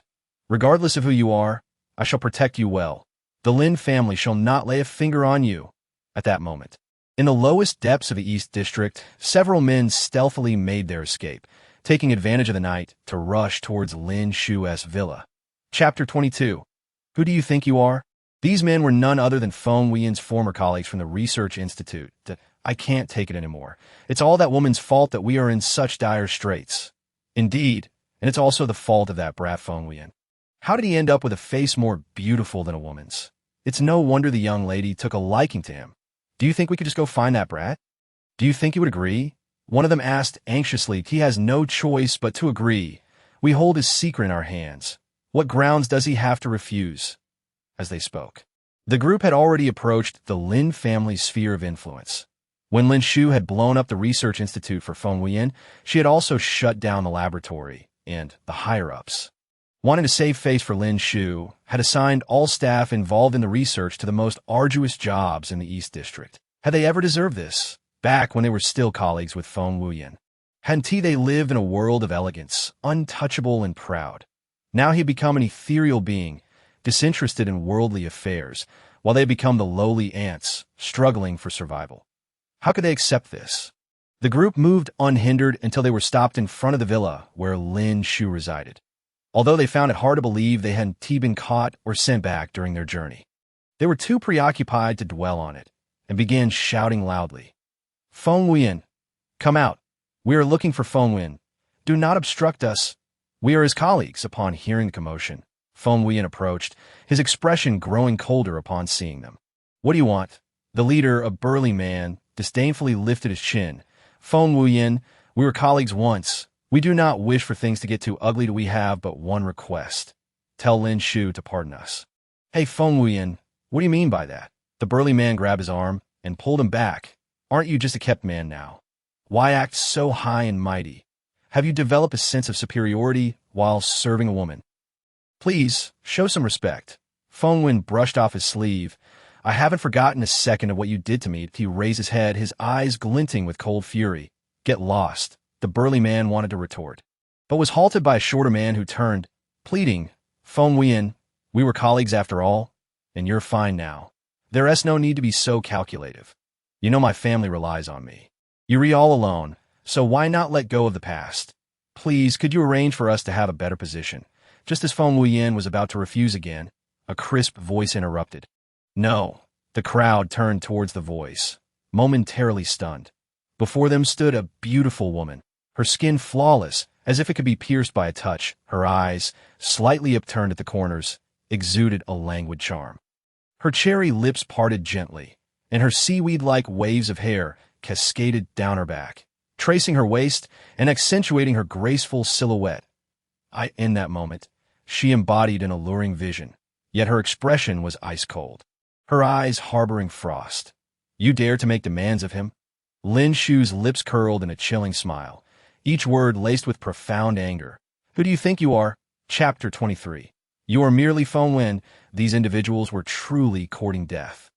Regardless of who you are, I shall protect you well. The Lin family shall not lay a finger on you. At that moment, in the lowest depths of the East District, several men stealthily made their escape, taking advantage of the night to rush towards Lin Shu's villa. Chapter 22. Who do you think you are? These men were none other than Feng Wuyan's former colleagues from the Research Institute. I can't take it anymore. It's all that woman's fault that we are in such dire straits. Indeed, and it's also the fault of that brat Feng Wuyan. How did he end up with a face more beautiful than a woman's? It's no wonder the young lady took a liking to him. Do you think we could just go find that brat? Do you think he would agree? One of them asked anxiously. He has no choice but to agree. We hold his secret in our hands. What grounds does he have to refuse? As they spoke, the group had already approached the Lin family's sphere of influence. When Lin Shu had blown up the research institute for Feng Wuyan, she had also shut down the laboratory, and the higher-ups, wanting to save face for Lin Shu, had assigned all staff involved in the research to the most arduous jobs in the East District. Had they ever deserved this? Back when they were still colleagues with Feng Wuyan. Hadn't they lived in a world of elegance, untouchable and proud? Now he had become an ethereal being, disinterested in worldly affairs, while they had become the lowly ants, struggling for survival. How could they accept this? The group moved unhindered until they were stopped in front of the villa where Lin Shu resided. Although they found it hard to believe they hadn't been caught or sent back during their journey, they were too preoccupied to dwell on it, and began shouting loudly. Feng Wuyan, come out. We are looking for Feng Wuyan. Do not obstruct us. We are his colleagues. Upon hearing the commotion, Feng Wuyan approached, his expression growing colder upon seeing them. What do you want? The leader, a burly man, disdainfully lifted his chin. Feng Wuyan, we were colleagues once. We do not wish for things to get too ugly. We have but one request. Tell Lin Shu to pardon us. Hey, Feng Wuyan, what do you mean by that? The burly man grabbed his arm and pulled him back. Aren't you just a kept man now? Why act so high and mighty? Have you developed a sense of superiority while serving a woman? Please, show some respect. Feng Wuyan brushed off his sleeve. I haven't forgotten a second of what you did to me. He raised his head, his eyes glinting with cold fury. Get lost, the burly man wanted to retort, but was halted by a shorter man who turned, pleading, Feng Wuyan, we were colleagues after all, and you're fine now. There's no need to be so calculative. You know my family relies on me. You're all alone, so why not let go of the past? Please, could you arrange for us to have a better position? Just as Feng Wuyan was about to refuse again, a crisp voice interrupted. No. The crowd turned towards the voice, momentarily stunned. Before them stood a beautiful woman, her skin flawless, as if it could be pierced by a touch. Her eyes, slightly upturned at the corners, exuded a languid charm. Her cherry lips parted gently, and her seaweed-like waves of hair cascaded down her back, tracing her waist and accentuating her graceful silhouette. In that moment, she embodied an alluring vision, yet her expression was ice-cold, her eyes harboring frost. You dare to make demands of him? Lin Shu's lips curled in a chilling smile, each word laced with profound anger. Who do you think you are? Chapter 23. You are merely Feng Wuyan. These individuals were truly courting death.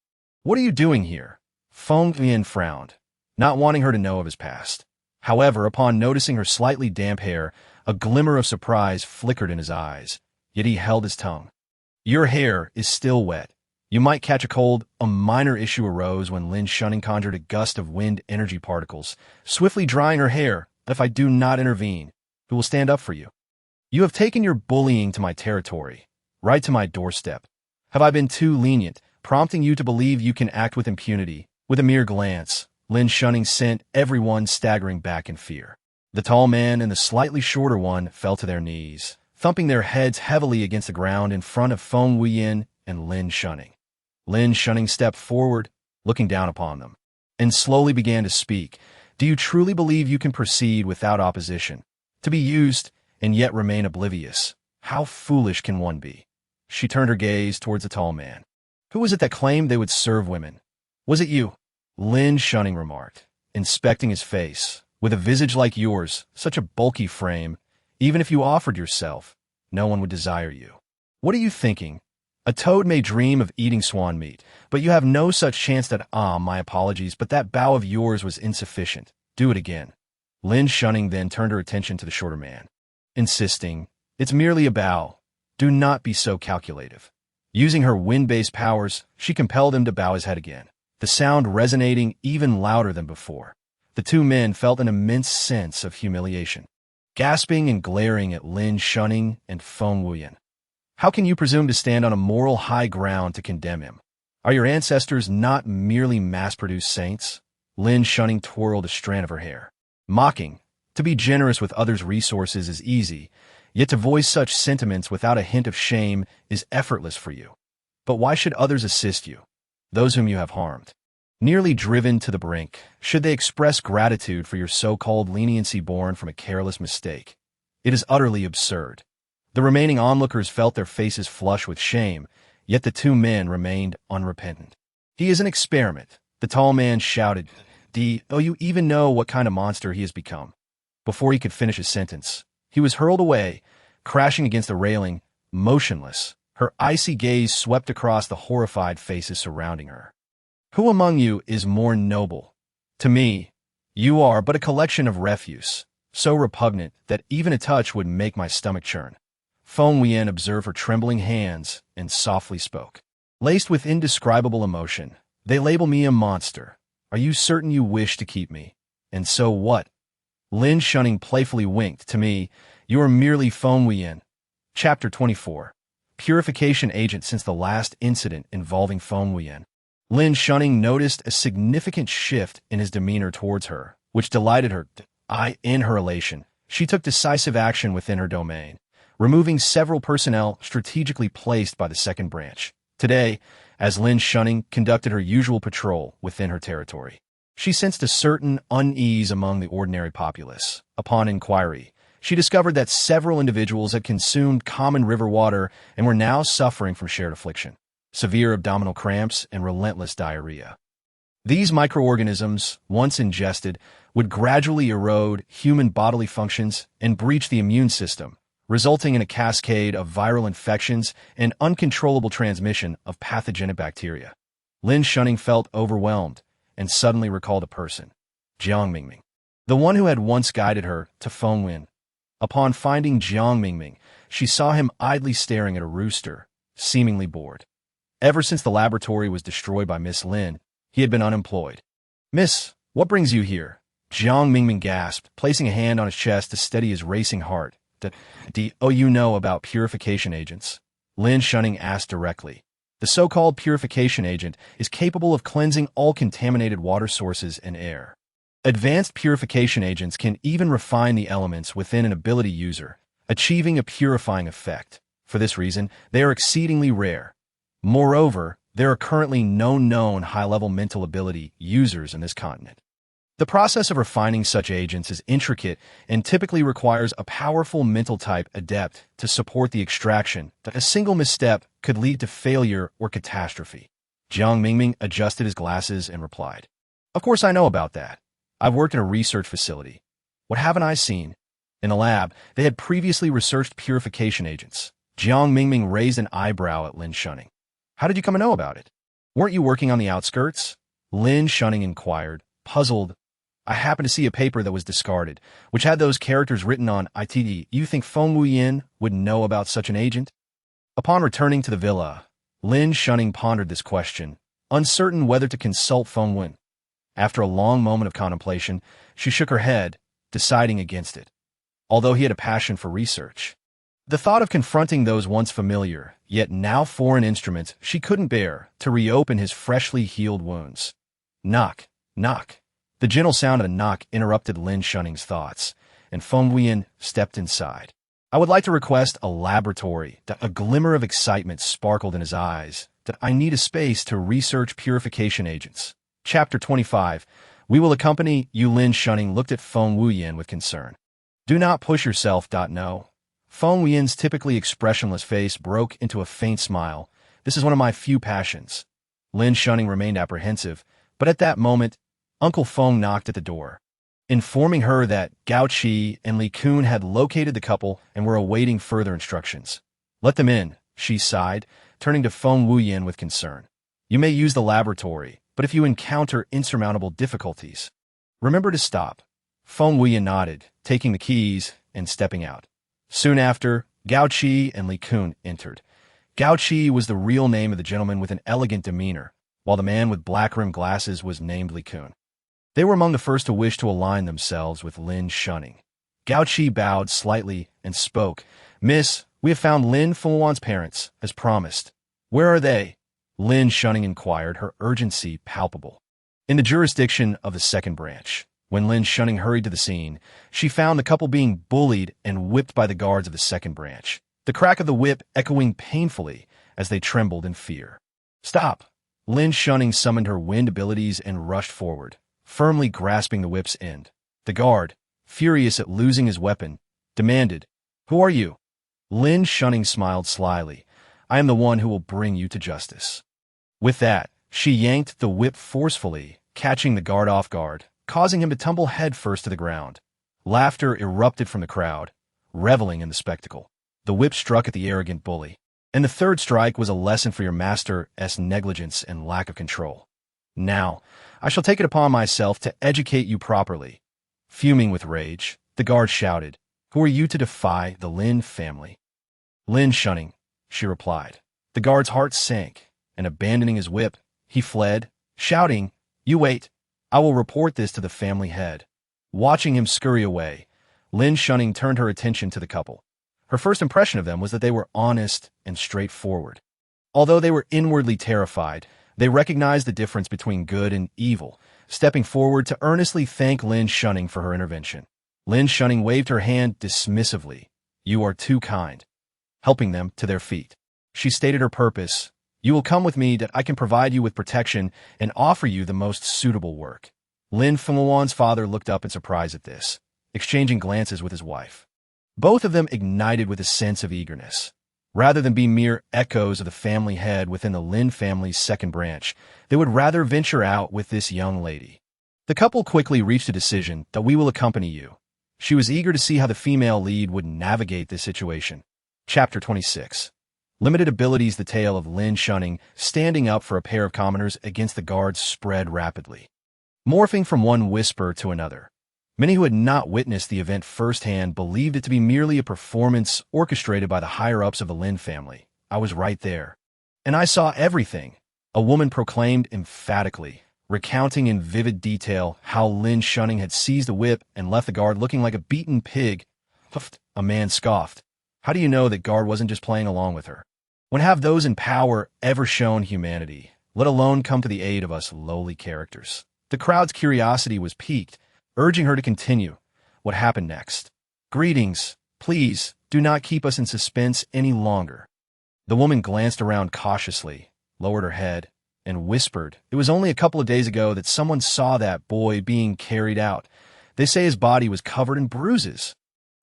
What are you doing here? Feng Wuyan frowned, not wanting her to know of his past. However, upon noticing her slightly damp hair, a glimmer of surprise flickered in his eyes, yet he held his tongue. Your hair is still wet. You might catch a cold. A minor issue arose when Lin Shu conjured a gust of wind energy particles, swiftly drying her hair. If I do not intervene, who will stand up for you? You have taken your bullying to my territory, right to my doorstep. Have I been too lenient, prompting you to believe you can act with impunity? With a mere glance, Lin Shu sent everyone staggering back in fear. The tall man and the slightly shorter one fell to their knees, thumping their heads heavily against the ground in front of Feng Wuyan and Lin Shu. Lin Shu stepped forward, looking down upon them, and slowly began to speak. Do you truly believe you can proceed without opposition? To be used and yet remain oblivious? How foolish can one be? She turned her gaze towards the tall man. Who was it that claimed they would serve women? Was it you? Lin Shu remarked, inspecting his face. With a visage like yours, such a bulky frame, even if you offered yourself, no one would desire you. What are you thinking? A toad may dream of eating swan meat, but you have no such chance. My apologies, but that bow of yours was insufficient. Do it again. Lin Shu then turned her attention to the shorter man, insisting, it's merely a bow. Do not be so calculative. Using her wind-based powers, she compelled him to bow his head again, the sound resonating even louder than before. The two men felt an immense sense of humiliation, gasping and glaring at Lin Shu and Feng Wuyan. How can you presume to stand on a moral high ground to condemn him? Are your ancestors not merely mass-produced saints? Lin Shunning twirled a strand of her hair, mocking. To be generous with others' resources is easy, yet to voice such sentiments without a hint of shame is effortless for you. But why should others assist you? Those whom you have harmed. Nearly driven to the brink, should they express gratitude for your so-called leniency born from a careless mistake? It is utterly absurd. The remaining onlookers felt their faces flush with shame, yet the two men remained unrepentant. He is an experiment, the tall man shouted. Oh, you even know what kind of monster he has become. Before he could finish his sentence, he was hurled away, crashing against the railing, motionless. Her icy gaze swept across the horrified faces surrounding her. Who among you is more noble? To me, you are but a collection of refuse, so repugnant that even a touch would make my stomach churn. Feng Wuyan observed her trembling hands and softly spoke. Laced with indescribable emotion, they label me a monster. Are you certain you wish to keep me? And so what? Lin Shunning playfully winked. To me, you are merely Feng Wuyan. Chapter 24. Purification agent. Since the last incident involving Feng Wuyan, Lin Shunning noticed a significant shift in his demeanor towards her, which delighted her. In her elation, she took decisive action within her domain, removing several personnel strategically placed by the second branch. Today, as Lin Shunning conducted her usual patrol within her territory, she sensed a certain unease among the ordinary populace. Upon inquiry, she discovered that several individuals had consumed common river water and were now suffering from shared affliction, severe abdominal cramps and relentless diarrhea. These microorganisms, once ingested, would gradually erode human bodily functions and breach the immune system, resulting in a cascade of viral infections and uncontrollable transmission of pathogenic bacteria. Lin Shunning felt overwhelmed and suddenly recalled a person, Jiang Mingming, the one who had once guided her to Feng Wuyan. Upon finding Jiang Mingming, she saw him idly staring at a rooster, seemingly bored. Ever since the laboratory was destroyed by Miss Lin, he had been unemployed. Miss, what brings you here? Jiang Mingming gasped, placing a hand on his chest to steady his racing heart. Do you know about purification agents? Lin Shunning asked directly. The so-called purification agent is capable of cleansing all contaminated water sources and air. Advanced purification agents can even refine the elements within an ability user, achieving a purifying effect. For this reason, they are exceedingly rare. Moreover, there are currently no known high-level mental ability users in this continent. The process of refining such agents is intricate and typically requires a powerful mental type adept to support the extraction. A single misstep could lead to failure or catastrophe. Jiang Mingming adjusted his glasses and replied, Of course I know about that. I've worked in a research facility. What haven't I seen? In the lab, they had previously researched purification agents. Jiang Mingming raised an eyebrow at Lin Shunning. How did you come to know about it? Weren't you working on the outskirts? Lin Shunning inquired, puzzled. I happened to see a paper that was discarded, which had those characters written on it. You think Feng Wuyan would know about such an agent? Upon returning to the villa, Lin Shunning pondered this question, uncertain whether to consult Feng Wuyan. After a long moment of contemplation, she shook her head, deciding against it. Although he had a passion for research, the thought of confronting those once familiar, yet now foreign instruments she couldn't bear to reopen his freshly healed wounds. Knock, knock. The gentle sound of a knock interrupted Lin Shunning's thoughts, and Feng Wuyan stepped inside. I would like to request a laboratory. A glimmer of excitement sparkled in his eyes. I need a space to research purification agents. Chapter 25. We will accompany you. Lin Shunning looked at Feng Wuyan with concern. Do not push yourself. No. Feng Wuyan's typically expressionless face broke into a faint smile. This is one of my few passions. Lin Shunning remained apprehensive, but at that moment, Uncle Feng knocked at the door, informing her that Gao Qi and Li Kun had located the couple and were awaiting further instructions. Let them in, she sighed, turning to Feng Wuyan with concern. You may use the laboratory, but if you encounter insurmountable difficulties, remember to stop. Feng Wuyan nodded, taking the keys and stepping out. Soon after, Gao Qi and Li Kun entered. Gao Qi was the real name of the gentleman with an elegant demeanor, while the man with black-rimmed glasses was named Li Kun. They were among the first to wish to align themselves with Lin Shunning. Gao Qi bowed slightly and spoke. Miss, we have found Lin Fuan's parents, as promised. Where are they? Lin Shunning inquired, her urgency palpable. In the jurisdiction of the second branch, when Lin Shunning hurried to the scene, she found the couple being bullied and whipped by the guards of the second branch, the crack of the whip echoing painfully as they trembled in fear. "Stop!" Lin Shunning summoned her wind abilities and rushed forward, firmly grasping the whip's end. The guard, furious at losing his weapon, demanded, "Who are you?" Lin Shunning smiled slyly. "I am the one who will bring you to justice." With that, she yanked the whip forcefully, catching the guard off guard, causing him to tumble headfirst to the ground. Laughter erupted from the crowd, reveling in the spectacle. The whip struck at the arrogant bully, and the third strike was a lesson for your master's negligence and lack of control. "Now, I shall take it upon myself to educate you properly." Fuming with rage, the guard shouted, "Who are you to defy the Lin family?" "Lin Shunning," she replied. The guard's heart sank, and abandoning his whip, he fled, shouting, "You wait. I will report this to the family head." Watching him scurry away, Lin Shunning turned her attention to the couple. Her first impression of them was that they were honest and straightforward. Although they were inwardly terrified, they recognized the difference between good and evil, stepping forward to earnestly thank Lin Shunning for her intervention. Lin Shunning waved her hand dismissively. "You are too kind," helping them to their feet. She stated her purpose. "You will come with me that I can provide you with protection and offer you the most suitable work." Lin Feng Wuyan's father looked up in surprise at this, exchanging glances with his wife. Both of them ignited with a sense of eagerness. Rather than be mere echoes of the family head within the Lin family's second branch, they would rather venture out with this young lady. The couple quickly reached a decision that "we will accompany you." She was eager to see how the female lead would navigate this situation. Chapter 26. Limited abilities. The tale of Lin Shunning standing up for a pair of commoners against the guards spread rapidly, morphing from one whisper to another. Many who had not witnessed the event firsthand believed it to be merely a performance orchestrated by the higher-ups of the Lin family. "I was right there, and I saw everything," a woman proclaimed emphatically, recounting in vivid detail how Lin Shunning had seized a whip and left the guard looking like a beaten pig. "Huffed," a man scoffed. "How do you know that guard wasn't just playing along with her? When have those in power ever shown humanity, let alone come to the aid of us lowly characters?" The crowd's curiosity was piqued, urging her to continue. What happened next? "Greetings. Please, do not keep us in suspense any longer." The woman glanced around cautiously, lowered her head, and whispered, "It was only a couple of days ago that someone saw that boy being carried out. They say his body was covered in bruises."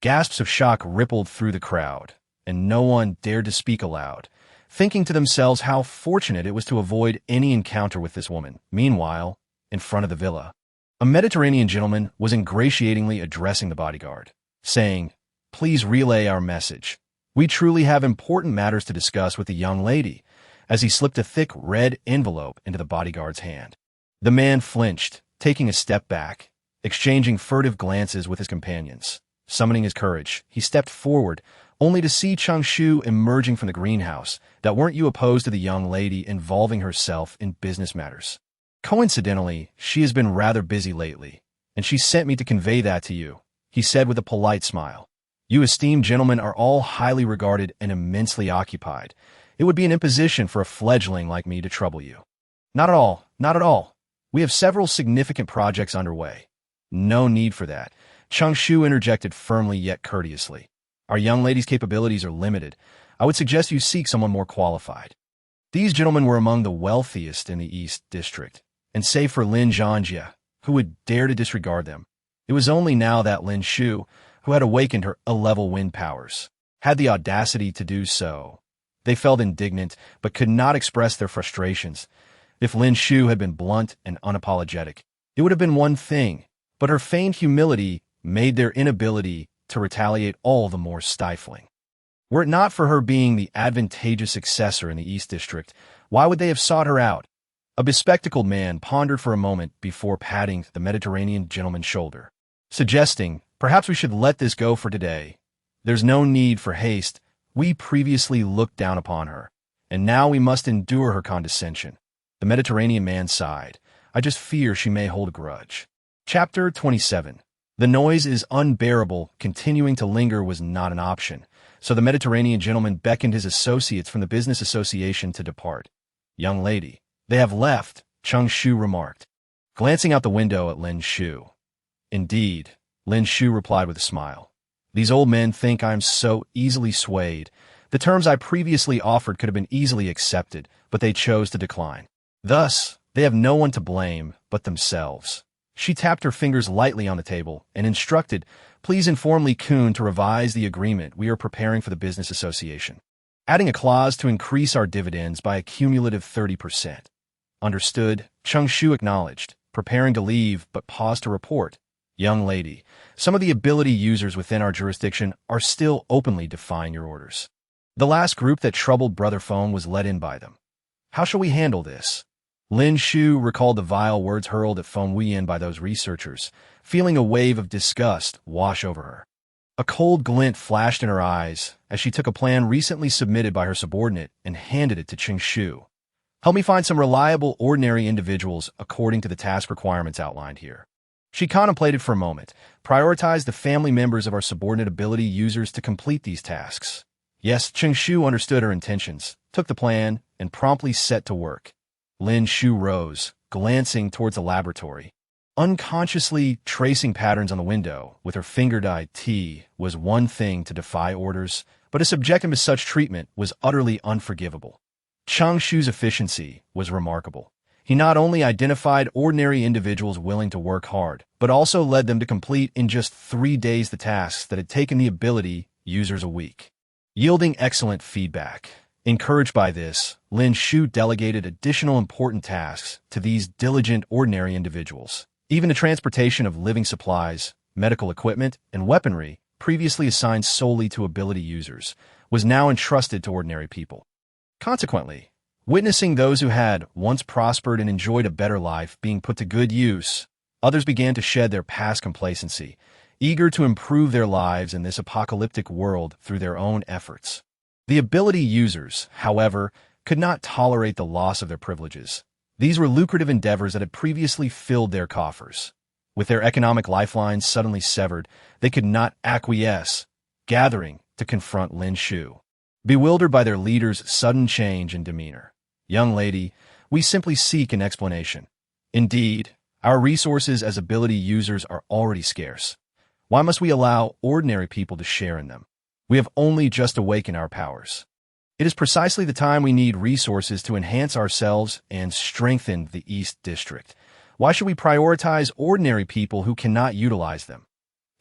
Gasps of shock rippled through the crowd, and no one dared to speak aloud, thinking to themselves how fortunate it was to avoid any encounter with this woman. Meanwhile, in front of the villa, a Mediterranean gentleman was ingratiatingly addressing the bodyguard, saying, "Please relay our message. We truly have important matters to discuss with the young lady," as he slipped a thick red envelope into the bodyguard's hand. The man flinched, taking a step back, exchanging furtive glances with his companions. Summoning his courage, he stepped forward, only to see Shu emerging from the greenhouse. "That weren't you opposed to the young lady involving herself in business matters? Coincidentally, she has been rather busy lately, and she sent me to convey that to you," he said with a polite smile. "You esteemed gentlemen are all highly regarded and immensely occupied. It would be an imposition for a fledgling like me to trouble you." "Not at all, not at all. We have several significant projects underway." "No need for that," Shu interjected firmly yet courteously. "Our young lady's capabilities are limited. I would suggest you seek someone more qualified." These gentlemen were among the wealthiest in the East District, and save for Lin Zhangjia, who would dare to disregard them, it was only now that Lin Shu, who had awakened her A-level wind powers, had the audacity to do so. They felt indignant, but could not express their frustrations. If Lin Shu had been blunt and unapologetic, it would have been one thing, but her feigned humility made their inability to retaliate all the more stifling. Were it not for her being the advantageous successor in the East District, why would they have sought her out? A bespectacled man pondered for a moment before patting the Mediterranean gentleman's shoulder, suggesting, "Perhaps we should let this go for today. There's no need for haste. We previously looked down upon her, and now we must endure her condescension." The Mediterranean man sighed. "I just fear she may hold a grudge." Chapter 27. The noise is unbearable. Continuing to linger was not an option, so the Mediterranean gentleman beckoned his associates from the business association to depart. "Young lady, they have left," Shu remarked. glancing out the window at Lin Shu. Indeed, Lin Shu replied with a smile. These old men think I'm so easily swayed. The terms I previously offered could have been easily accepted, but they chose to decline. Thus, they have no one to blame but themselves. She tapped her fingers lightly on the table and instructed, please inform Li Kun to revise the agreement we are preparing for the business association, adding a clause to increase our dividends by a cumulative 30%. Understood, Cheng Shu acknowledged, preparing to leave but paused to report. Young lady, some of the ability users within our jurisdiction are still openly defying your orders. The last group that troubled Brother Feng was let in by them. How shall we handle this? Lin Shu recalled the vile words hurled at Feng Wuyan by those researchers, feeling a wave of disgust wash over her. A cold glint flashed in her eyes as she took a plan recently submitted by her subordinate and handed it to Cheng Shu. Help me find some reliable, ordinary individuals according to the task requirements outlined here. She contemplated for a moment, prioritized the family members of our subordinate ability users to complete these tasks. Yes, Cheng Shu understood her intentions, took the plan, and promptly set to work. Lin Shu rose, glancing towards the laboratory. Unconsciously tracing patterns on the window with her finger-dyed tea was one thing to defy orders, but a subjecting to such treatment was utterly unforgivable. Cheng Shu's efficiency was remarkable. He not only identified ordinary individuals willing to work hard, but also led them to complete in just 3 days the tasks that had taken the ability users a week, yielding excellent feedback. Encouraged by this, Lin Shu delegated additional important tasks to these diligent ordinary individuals. Even the transportation of living supplies, medical equipment, and weaponry, previously assigned solely to ability users, was now entrusted to ordinary people. Consequently, witnessing those who had once prospered and enjoyed a better life being put to good use, others began to shed their past complacency, eager to improve their lives in this apocalyptic world through their own efforts. The ability users, however, could not tolerate the loss of their privileges. These were lucrative endeavors that had previously filled their coffers. With their economic lifelines suddenly severed, they could not acquiesce, gathering to confront Lin Shu. Bewildered by their leader's sudden change in demeanor. Young lady, we simply seek an explanation. Indeed, our resources as ability users are already scarce. Why must we allow ordinary people to share in them? We have only just awakened our powers. It is precisely the time we need resources to enhance ourselves and strengthen the East District. Why should we prioritize ordinary people who cannot utilize them?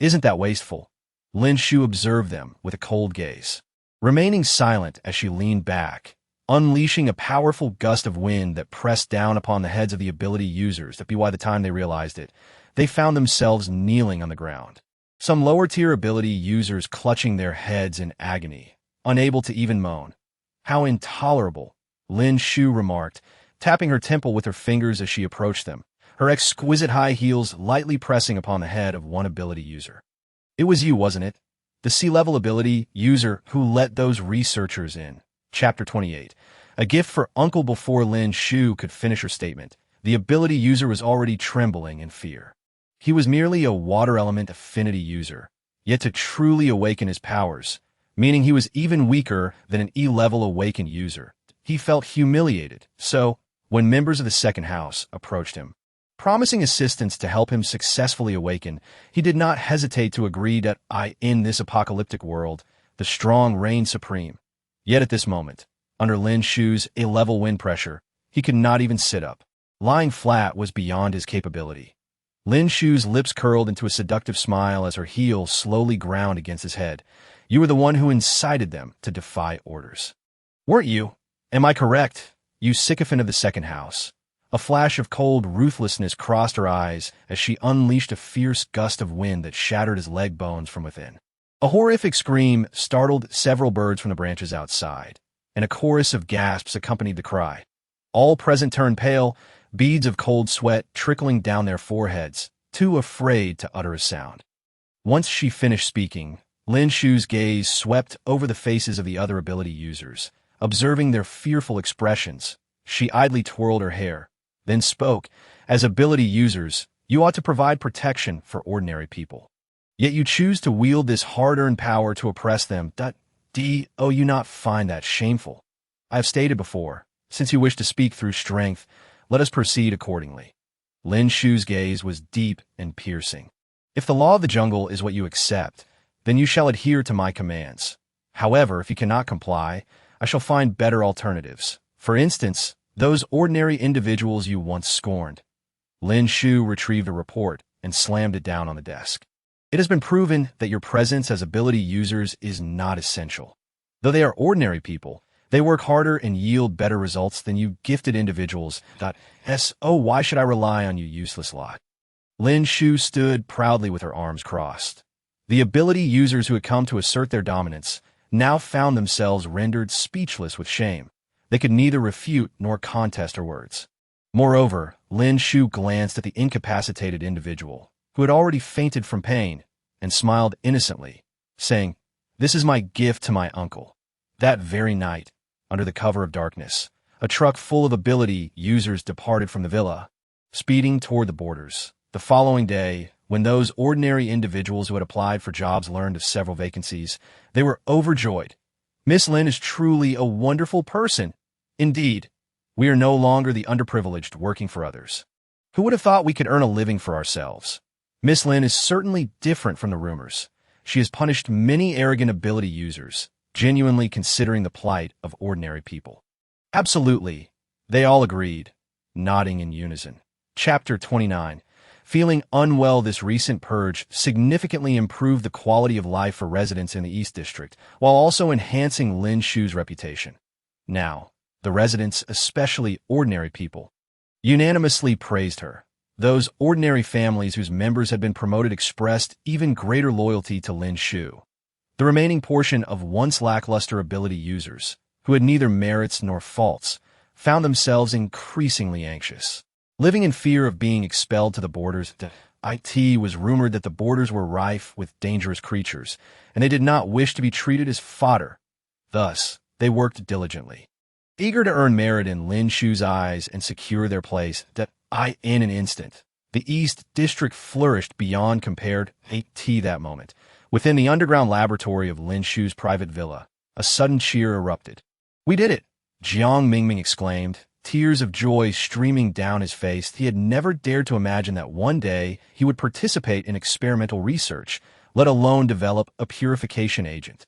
Isn't that wasteful? Lin Shu observed them with a cold gaze, remaining silent as she leaned back, unleashing a powerful gust of wind that pressed down upon the heads of the ability users that by the time they realized it, they found themselves kneeling on the ground. Some lower-tier ability users clutching their heads in agony, unable to even moan. How intolerable, Lin Shu remarked, tapping her temple with her fingers as she approached them, her exquisite high heels lightly pressing upon the head of one ability user. It was you, wasn't it? The C-level ability user who let those researchers in. Chapter 28. A gift for Uncle. Before Lin Shu could finish her statement, the ability user was already trembling in fear. He was merely a water element affinity user, yet to truly awaken his powers, meaning he was even weaker than an E-level awakened user. He felt humiliated, so, when members of the second house approached him, promising assistance to help him successfully awaken, he did not hesitate to agree that in this apocalyptic world, the strong reign supreme. Yet at this moment, under Lin Shu's A-level wind pressure, he could not even sit up. Lying flat was beyond his capability. Lin Shu's lips curled into a seductive smile as her heel slowly ground against his head. You were the one who incited them to defy orders. Weren't you? Am I correct, you sycophant of the second house? A flash of cold ruthlessness crossed her eyes as she unleashed a fierce gust of wind that shattered his leg bones from within. A horrific scream startled several birds from the branches outside, and a chorus of gasps accompanied the cry. All present turned pale, beads of cold sweat trickling down their foreheads, too afraid to utter a sound. Once she finished speaking, Lin Shu's gaze swept over the faces of the other ability users. Observing their fearful expressions, she idly twirled her hair, then spoke, as ability users, you ought to provide protection for ordinary people. Yet you choose to wield this hard-earned power to oppress them. Do you not find that shameful? I have stated before, since you wish to speak through strength, let us proceed accordingly. Lin Shu's gaze was deep and piercing. If the law of the jungle is what you accept, then you shall adhere to my commands. However, if you cannot comply, I shall find better alternatives. For instance, those ordinary individuals you once scorned. Lin Shu retrieved a report and slammed it down on the desk. It has been proven that your presence as ability users is not essential. Though they are ordinary people, they work harder and yield better results than you gifted individuals. Oh, why should I rely on you useless lot? Lin Shu stood proudly with her arms crossed. The ability users who had come to assert their dominance now found themselves rendered speechless with shame. They could neither refute nor contest her words. Moreover, Lin Shu glanced at the incapacitated individual, who had already fainted from pain, and smiled innocently, saying, "This is my gift to my uncle." That very night, under the cover of darkness, a truck full of ability users departed from the villa, speeding toward the borders. The following day, when those ordinary individuals who had applied for jobs learned of several vacancies, they were overjoyed. "Miss Lin is truly a wonderful person. Indeed, we are no longer the underprivileged working for others. Who would have thought we could earn a living for ourselves? Miss Lin is certainly different from the rumors. She has punished many arrogant ability users, genuinely considering the plight of ordinary people." Absolutely, they all agreed, nodding in unison. Chapter 29. Feeling unwell, this recent purge significantly improved the quality of life for residents in the East District, while also enhancing Lin Shu's reputation. Now, the residents, especially ordinary people, unanimously praised her. Those ordinary families whose members had been promoted expressed even greater loyalty to Lin Shu. The remaining portion of once lackluster ability users, who had neither merits nor faults, found themselves increasingly anxious. Living in fear of being expelled to the borders, it was rumored that the borders were rife with dangerous creatures, and they did not wish to be treated as fodder. Thus, they worked diligently, eager to earn merit in Lin Shu's eyes and secure their place. In an instant, the East District flourished beyond compared that moment. Within the underground laboratory of Lin Shu's private villa, a sudden cheer erupted. "We did it!" Jiang Mingming exclaimed, tears of joy streaming down his face. He had never dared to imagine that one day he would participate in experimental research, let alone develop a purification agent.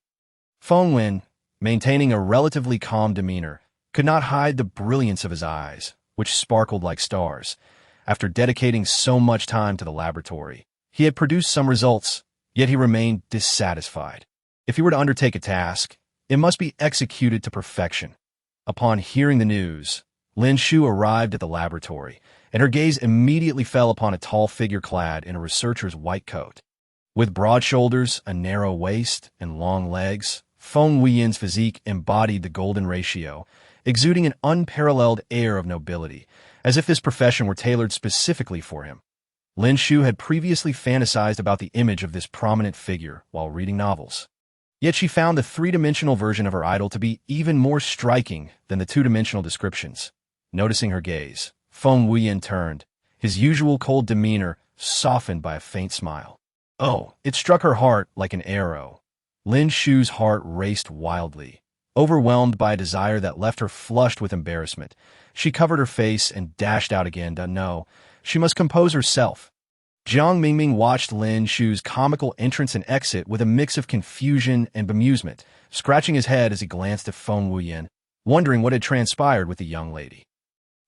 Feng Wuyan, maintaining a relatively calm demeanor, could not hide the brilliance of his eyes, which sparkled like stars. After dedicating so much time to the laboratory, he had produced some results, yet he remained dissatisfied. If he were to undertake a task, it must be executed to perfection. Upon hearing the news, Lin Shu arrived at the laboratory, and her gaze immediately fell upon a tall figure clad in a researcher's white coat. With broad shoulders, a narrow waist, and long legs, Feng Wuyan's physique embodied the golden ratio, exuding an unparalleled air of nobility, as if this profession were tailored specifically for him. Lin Shu had previously fantasized about the image of this prominent figure while reading novels. Yet she found the three-dimensional version of her idol to be even more striking than the two-dimensional descriptions. Noticing her gaze, Feng Wuyan turned, his usual cold demeanor softened by a faint smile. Oh, it struck her heart like an arrow. Lin Shu's heart raced wildly. Overwhelmed by a desire that left her flushed with embarrassment, she covered her face and dashed out again. No, she must compose herself. Jiang Mingming watched Lin Shu's comical entrance and exit with a mix of confusion and bemusement, scratching his head as he glanced at Feng Wuyan, wondering what had transpired with the young lady.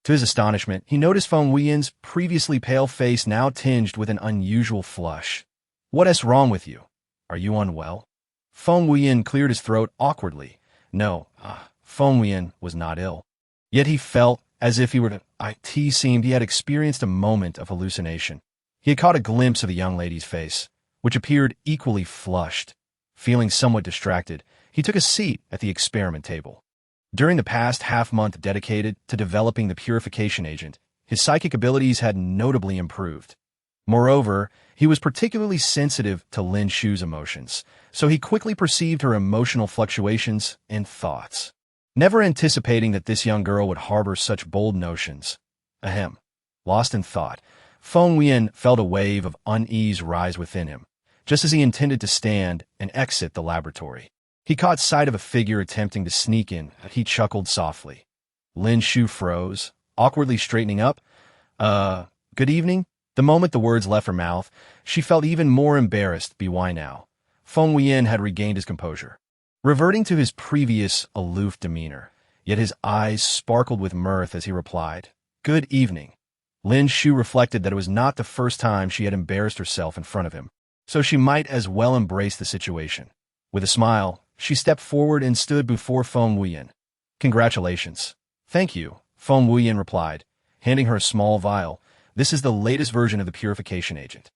To his astonishment, he noticed Feng Wuyan's previously pale face now tinged with an unusual flush. "What is wrong with you? Are you unwell?" Feng Wuyan cleared his throat awkwardly. No, Feng Wuyan was not ill. Yet he felt as if he were to... It seemed he had experienced a moment of hallucination. He had caught a glimpse of the young lady's face, which appeared equally flushed. Feeling somewhat distracted, he took a seat at the experiment table. During the past half-month dedicated to developing the purification agent, his psychic abilities had notably improved. Moreover, he was particularly sensitive to Lin Shu's emotions, so he quickly perceived her emotional fluctuations and thoughts. Never anticipating that this young girl would harbor such bold notions. Lost in thought, Feng Wuyan felt a wave of unease rise within him, just as he intended to stand and exit the laboratory. He caught sight of a figure attempting to sneak in. He chuckled softly. Lin Shu froze, awkwardly straightening up. Good evening? The moment the words left her mouth, she felt even more embarrassed. Why now? Feng Wuyan had regained his composure, reverting to his previous aloof demeanor, yet his eyes sparkled with mirth as he replied, "Good evening." Lin Shu reflected that it was not the first time she had embarrassed herself in front of him, so she might as well embrace the situation. With a smile, she stepped forward and stood before Feng Wuyan. "Congratulations." "Thank you," Feng Wuyan replied, handing her a small vial. "This is the latest version of the purification agent,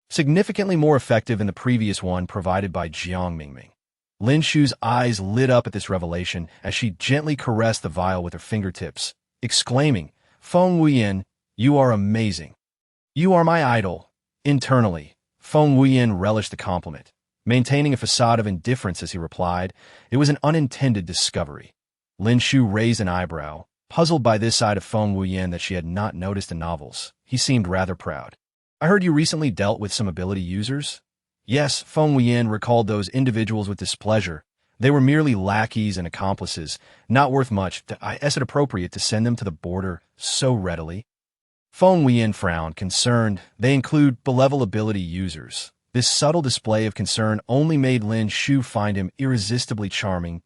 significantly more effective than the previous one provided by Jiang Mingming." Lin Shu's eyes lit up at this revelation as she gently caressed the vial with her fingertips, exclaiming, "Feng Wuyan, you are amazing. You are my idol." Internally, Feng Wuyan relished the compliment, maintaining a facade of indifference as he replied, "It was an unintended discovery." Lin Shu raised an eyebrow, puzzled by this side of Feng Wuyan that she had not noticed in novels. He seemed rather proud. "I heard you recently dealt with some ability users?" Yes, Feng Wuyan recalled those individuals with displeasure. They were merely lackeys and accomplices, not worth much. I guess it appropriate to send them to the border so readily. Feng Wuyan frowned, concerned. They include benevolent ability users. This subtle display of concern only made Lin Shu find him irresistibly charming.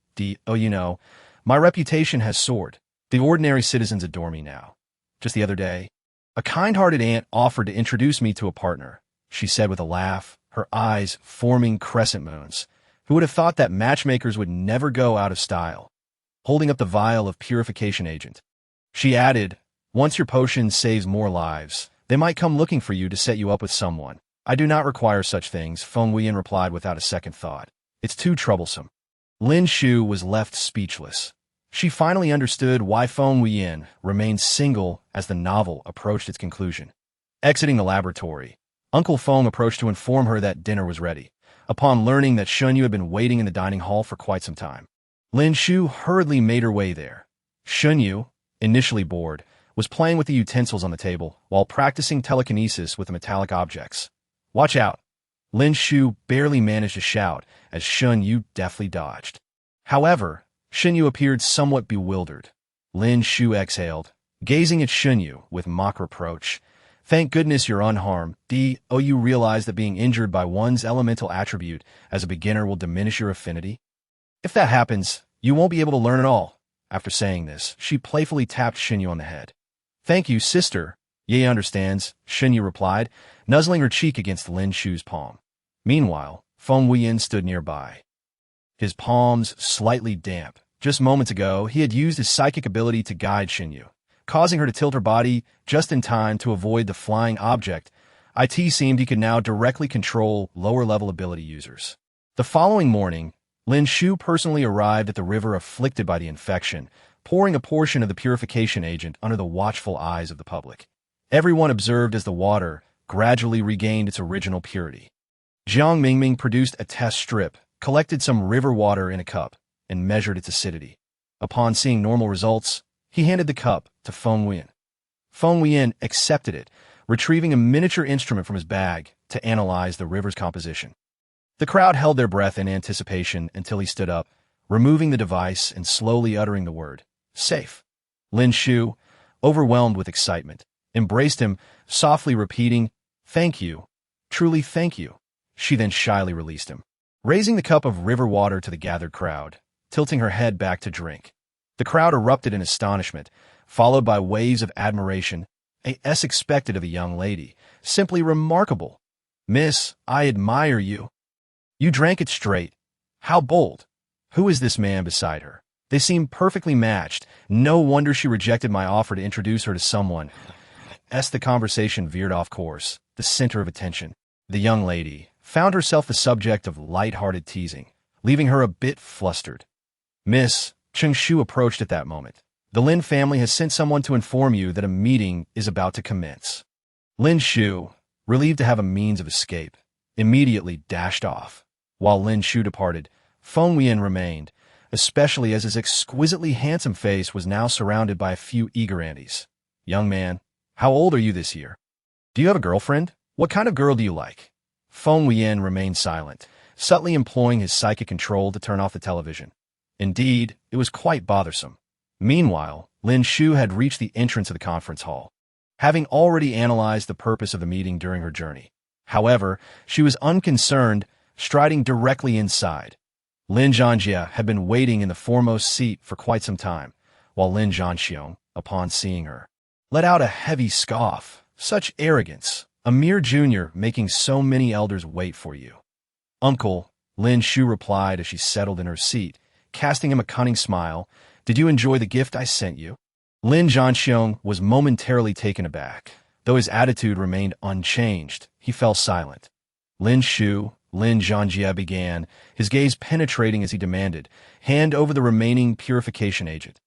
My reputation has soared. The ordinary citizens adore me now. Just the other day, a kind-hearted aunt offered to introduce me to a partner, she said with a laugh, her eyes forming crescent moons. Who would have thought that matchmakers would never go out of style? Holding up the vial of purification agent, she added, "Once your potion saves more lives, they might come looking for you to set you up with someone. I do not require such things," Feng Wuyan replied without a second thought. "It's too troublesome." Lin Shu was left speechless. She finally understood why Feng Wuyan remained single as the novel approached its conclusion. Exiting the laboratory, Uncle Feng approached to inform her that dinner was ready, upon learning that Shunyu had been waiting in the dining hall for quite some time. Lin Shu hurriedly made her way there. Shunyu, initially bored, was playing with the utensils on the table while practicing telekinesis with the metallic objects. "Watch out!" Lin Shu barely managed to shout as Shunyu deftly dodged. However, Shunyu appeared somewhat bewildered. Lin Shu exhaled, gazing at Shunyu with mock reproach. "Thank goodness you're unharmed. You realize that being injured by one's elemental attribute as a beginner will diminish your affinity? If that happens, you won't be able to learn at all." After saying this, she playfully tapped Shunyu on the head. "Thank you, sister. Ye understands," Shunyu replied, nuzzling her cheek against Lin Shu's palm. Meanwhile, Feng Wuyan stood nearby, his palms slightly damp. Just moments ago, he had used his psychic ability to guide Shunyu, causing her to tilt her body just in time to avoid the flying object. It seemed he could now directly control lower-level ability users. The following morning, Lin Shu personally arrived at the river afflicted by the infection, pouring a portion of the purification agent under the watchful eyes of the public. Everyone observed as the water gradually regained its original purity. Jiang Mingming produced a test strip, collected some river water in a cup, and measured its acidity. Upon seeing normal results, he handed the cup to Feng Wuyan. Feng Wuyan accepted it, retrieving a miniature instrument from his bag to analyze the river's composition. The crowd held their breath in anticipation until he stood up, removing the device and slowly uttering the word, "Safe." Lin Shu, overwhelmed with excitement, embraced him, softly repeating, "Thank you. Truly thank you." She then shyly released him, raising the cup of river water to the gathered crowd, tilting her head back to drink. The crowd erupted in astonishment, followed by waves of admiration, as expected of a young lady. "Simply remarkable. Miss, I admire you. You drank it straight. How bold. Who is this man beside her? They seem perfectly matched. No wonder she rejected my offer to introduce her to someone." As the conversation veered off course, the center of attention, the young lady, found herself the subject of light-hearted teasing, leaving her a bit flustered. "Miss," Cheng Shu approached at that moment. "The Lin family has sent someone to inform you that a meeting is about to commence." Lin Shu, relieved to have a means of escape, immediately dashed off. While Lin Shu departed, Feng Wuyan remained, especially as his exquisitely handsome face was now surrounded by a few eager aunties. "Young man, how old are you this year? Do you have a girlfriend? What kind of girl do you like?" Feng Wuyan remained silent, subtly employing his psychic control to turn off the television. Indeed, it was quite bothersome. Meanwhile, Lin Shu had reached the entrance of the conference hall. having already analyzed the purpose of the meeting during her journey. However, she was unconcerned, striding directly inside. Lin Zhanjie had been waiting in the foremost seat for quite some time, while Lin Zhanxiong, upon seeing her, let out a heavy scoff. Such arrogance, a mere junior making so many elders wait for you. Uncle, Lin Shu replied as she settled in her seat, casting him a cunning smile. Did you enjoy the gift I sent you? Lin Zhanxiong was momentarily taken aback. Though his attitude remained unchanged, he fell silent. Lin Zhanjie began, his gaze penetrating as he demanded, hand over the remaining purification agent.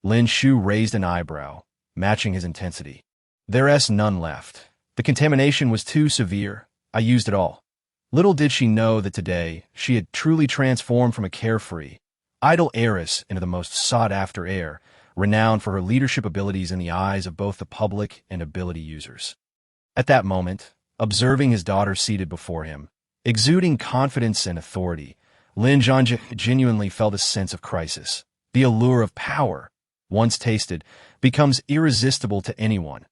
Lin Shu raised an eyebrow, matching his intensity. There's none left. The contamination was too severe. I used it all. Little did she know that today she had truly transformed from a carefree, idle heiress into the most sought-after heir, renowned for her leadership abilities in the eyes of both the public and ability users. At that moment, observing his daughter seated before him, exuding confidence and authority, Lin Zhanjie genuinely felt a sense of crisis. The allure of power, once tasted, becomes irresistible to anyone,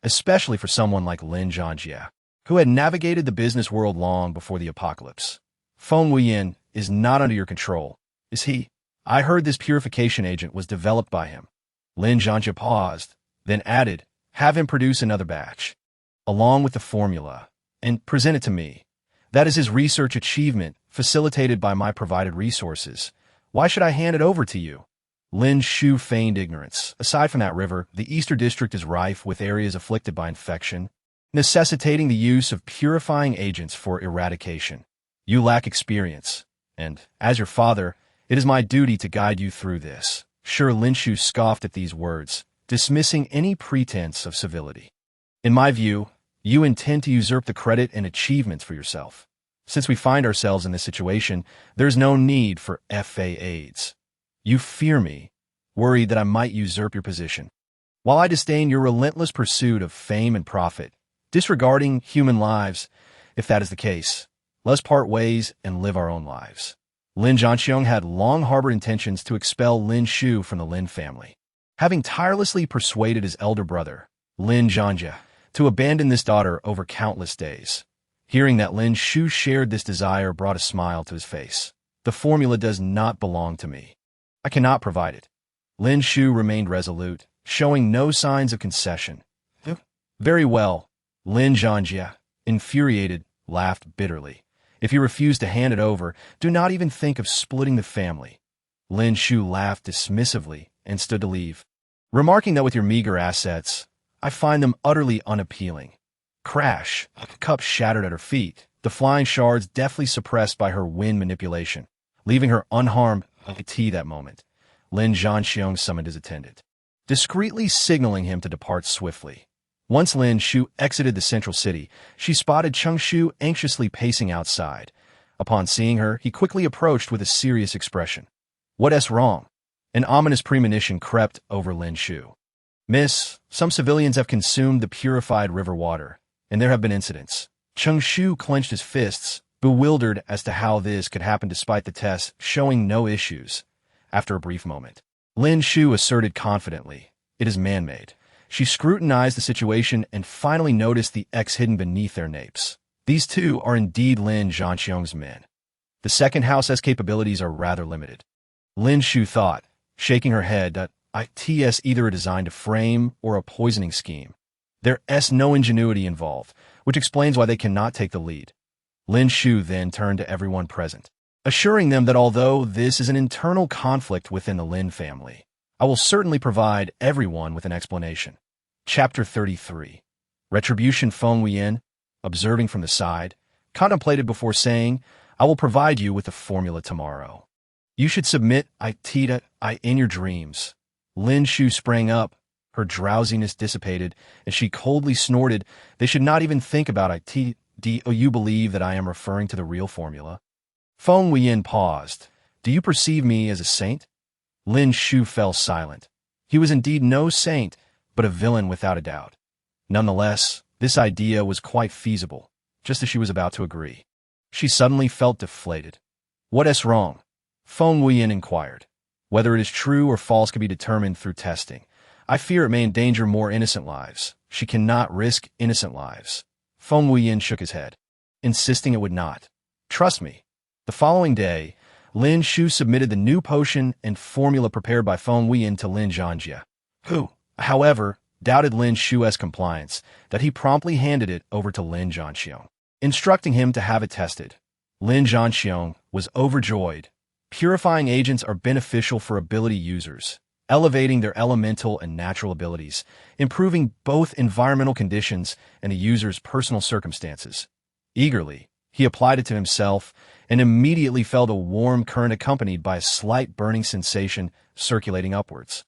especially for someone like Lin Zhanjie, who had navigated the business world long before the apocalypse. Feng Wuyan is not under your control, is he? I heard this purification agent was developed by him. Lin Zhanjie paused, then added, have him produce another batch, along with the formula, and present it to me. That is his research achievement, facilitated by my provided resources. Why should I hand it over to you? Lin Shu feigned ignorance. Aside from that river, the Eastern District is rife with areas afflicted by infection, necessitating the use of purifying agents for eradication. You lack experience, and, as your father, it is my duty to guide you through this. Sure, Lin Shu scoffed at these words, dismissing any pretense of civility. In my view, you intend to usurp the credit and achievements for yourself. Since we find ourselves in this situation, there's no need for FA aids. You fear me, worried that I might usurp your position. While I disdain your relentless pursuit of fame and profit, disregarding human lives, if that is the case, let's part ways and live our own lives. Lin Zhanxiong had long harbored intentions to expel Lin Shu from the Lin family, having tirelessly persuaded his elder brother, Lin Zhanjie, to abandon this daughter over countless days. Hearing that Lin Shu shared this desire brought a smile to his face. The formula does not belong to me. I cannot provide it. Lin Shu remained resolute, showing no signs of concession. Very well. Lin Zhanjie, infuriated, laughed bitterly. If you refuse to hand it over, do not even think of splitting the family. Lin Shu laughed dismissively and stood to leave, remarking that with your meager assets, I find them utterly unappealing. Crash, a cup shattered at her feet, the flying shards deftly suppressed by her wind manipulation, leaving her unharmed by tea that moment. Lin Zhanxiong summoned his attendant, discreetly signaling him to depart swiftly. Once Lin Shu exited the central city, she spotted Cheng Shu anxiously pacing outside. Upon seeing her, he quickly approached with a serious expression. What's wrong? An ominous premonition crept over Lin Shu. Miss, some civilians have consumed the purified river water, and there have been incidents. Cheng Shu clenched his fists, bewildered as to how this could happen despite the tests showing no issues. After a brief moment, Lin Shu asserted confidently, it is man-made. She scrutinized the situation and finally noticed the X hidden beneath their napes. These two are indeed Lin Zhanxiong's men. The second house's capabilities are rather limited. Lin Shu thought, shaking her head, that it's either a design to frame or a poisoning scheme. There's no ingenuity involved, which explains why they cannot take the lead. Lin Shu then turned to everyone present, assuring them that although this is an internal conflict within the Lin family, I will certainly provide everyone with an explanation. Chapter 33. Retribution. Feng Wuyan, observing from the side, contemplated before saying, I will provide you with the formula tomorrow. You should submit in your dreams. Lin Shu sprang up, her drowsiness dissipated, and she coldly snorted, they should not even think about it. Do you believe that I am referring to the real formula? Feng Wuyan paused. Do you perceive me as a saint? Lin Shu fell silent. He was indeed no saint, but a villain without a doubt. Nonetheless, this idea was quite feasible, just as she was about to agree. She suddenly felt deflated. What's wrong? Feng Wuyan inquired. Whether it is true or false can be determined through testing. I fear it may endanger more innocent lives. She cannot risk innocent lives. Feng Wuyan shook his head, insisting it would not. Trust me. The following day, Lin Shu submitted the new potion and formula prepared by Feng Wuyan to Lin Zhanjie, who, however, doubted Lin Shu's compliance, that he promptly handed it over to Lin Zhanxiong, instructing him to have it tested. Lin Zhanxiong was overjoyed. Purifying agents are beneficial for ability users, elevating their elemental and natural abilities, improving both environmental conditions and a user's personal circumstances. Eagerly, he applied it to himself and immediately felt a warm current accompanied by a slight burning sensation circulating upwards.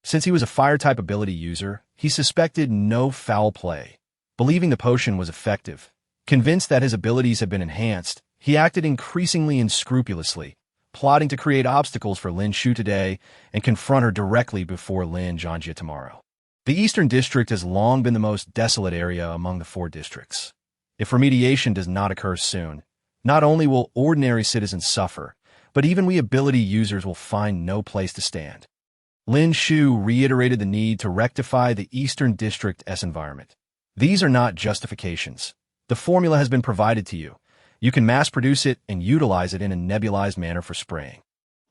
Since he was a fire-type ability user, he suspected no foul play. Believing the potion was effective, convinced that his abilities had been enhanced, he acted increasingly unscrupulously, plotting to create obstacles for Lin Shu today and confront her directly before Lin Zhanjie tomorrow. The Eastern District has long been the most desolate area among the 4 districts. If remediation does not occur soon, not only will ordinary citizens suffer, but even we ability users will find no place to stand. Lin Shu reiterated the need to rectify the Eastern District's environment. These are not justifications. The formula has been provided to you. You can mass-produce it and utilize it in a nebulized manner for spraying.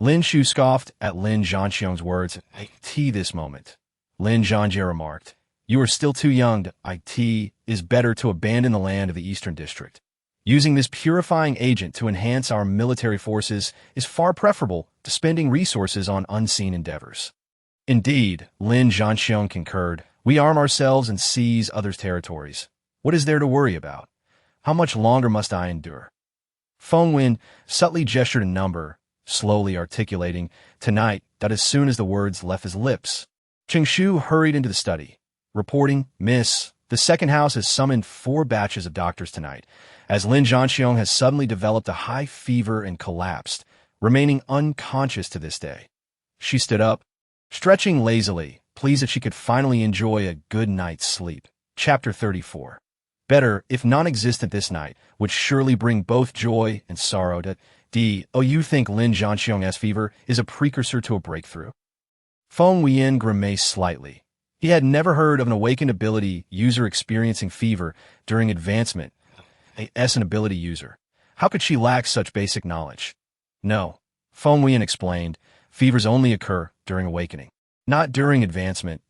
Lin Shu scoffed at Lin Zhanxiong's words. "IT this moment." Lin Zhanjie remarked, "You are still too young to IT. Is better to abandon the land of the Eastern District. Using this purifying agent to enhance our military forces is far preferable to spending resources on unseen endeavors." Indeed, Lin Zhanxiong concurred. We arm ourselves and seize others' territories. What is there to worry about? How much longer must I endure? Feng Wuyan subtly gestured a number, slowly articulating, "Tonight," that as soon as the words left his lips. Cheng Shu hurried into the study, reporting, "Miss, the second house has summoned 4 batches of doctors tonight, as Lin Zhanxiong has suddenly developed a high fever and collapsed, remaining unconscious to this day." She stood up, stretching lazily, pleased that she could finally enjoy a good night's sleep. Chapter 34. Better, if non-existent this night, would surely bring both joy and sorrow to you think Lin Zhanxiong's fever is a precursor to a breakthrough? Feng Wuyan grimaced slightly. He had never heard of an awakened ability user experiencing fever during advancement. An ability user. How could she lack such basic knowledge? No, Feng Wuyan explained, fevers only occur during awakening, not during advancement.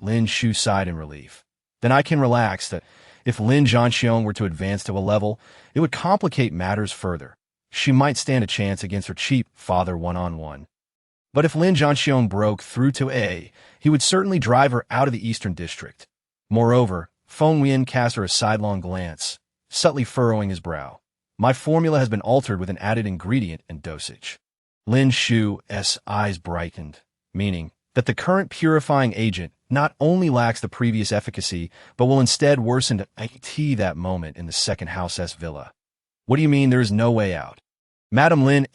Lin Shu sighed in relief. Then I can relax that if Lin Zhanxiong were to advance to a level, it would complicate matters further. She might stand a chance against her cheap father one-on-one. But if Lin Zhanxiong broke through to A, he would certainly drive her out of the Eastern District. Moreover, Feng Wuyan cast her a sidelong glance, subtly furrowing his brow. My formula has been altered with an added ingredient and dosage. Lin Shu's eyes brightened, meaning that the current purifying agent not only lacks the previous efficacy, but will instead worsen IT that moment in the second house's villa. What do you mean there is no way out? Madame Lin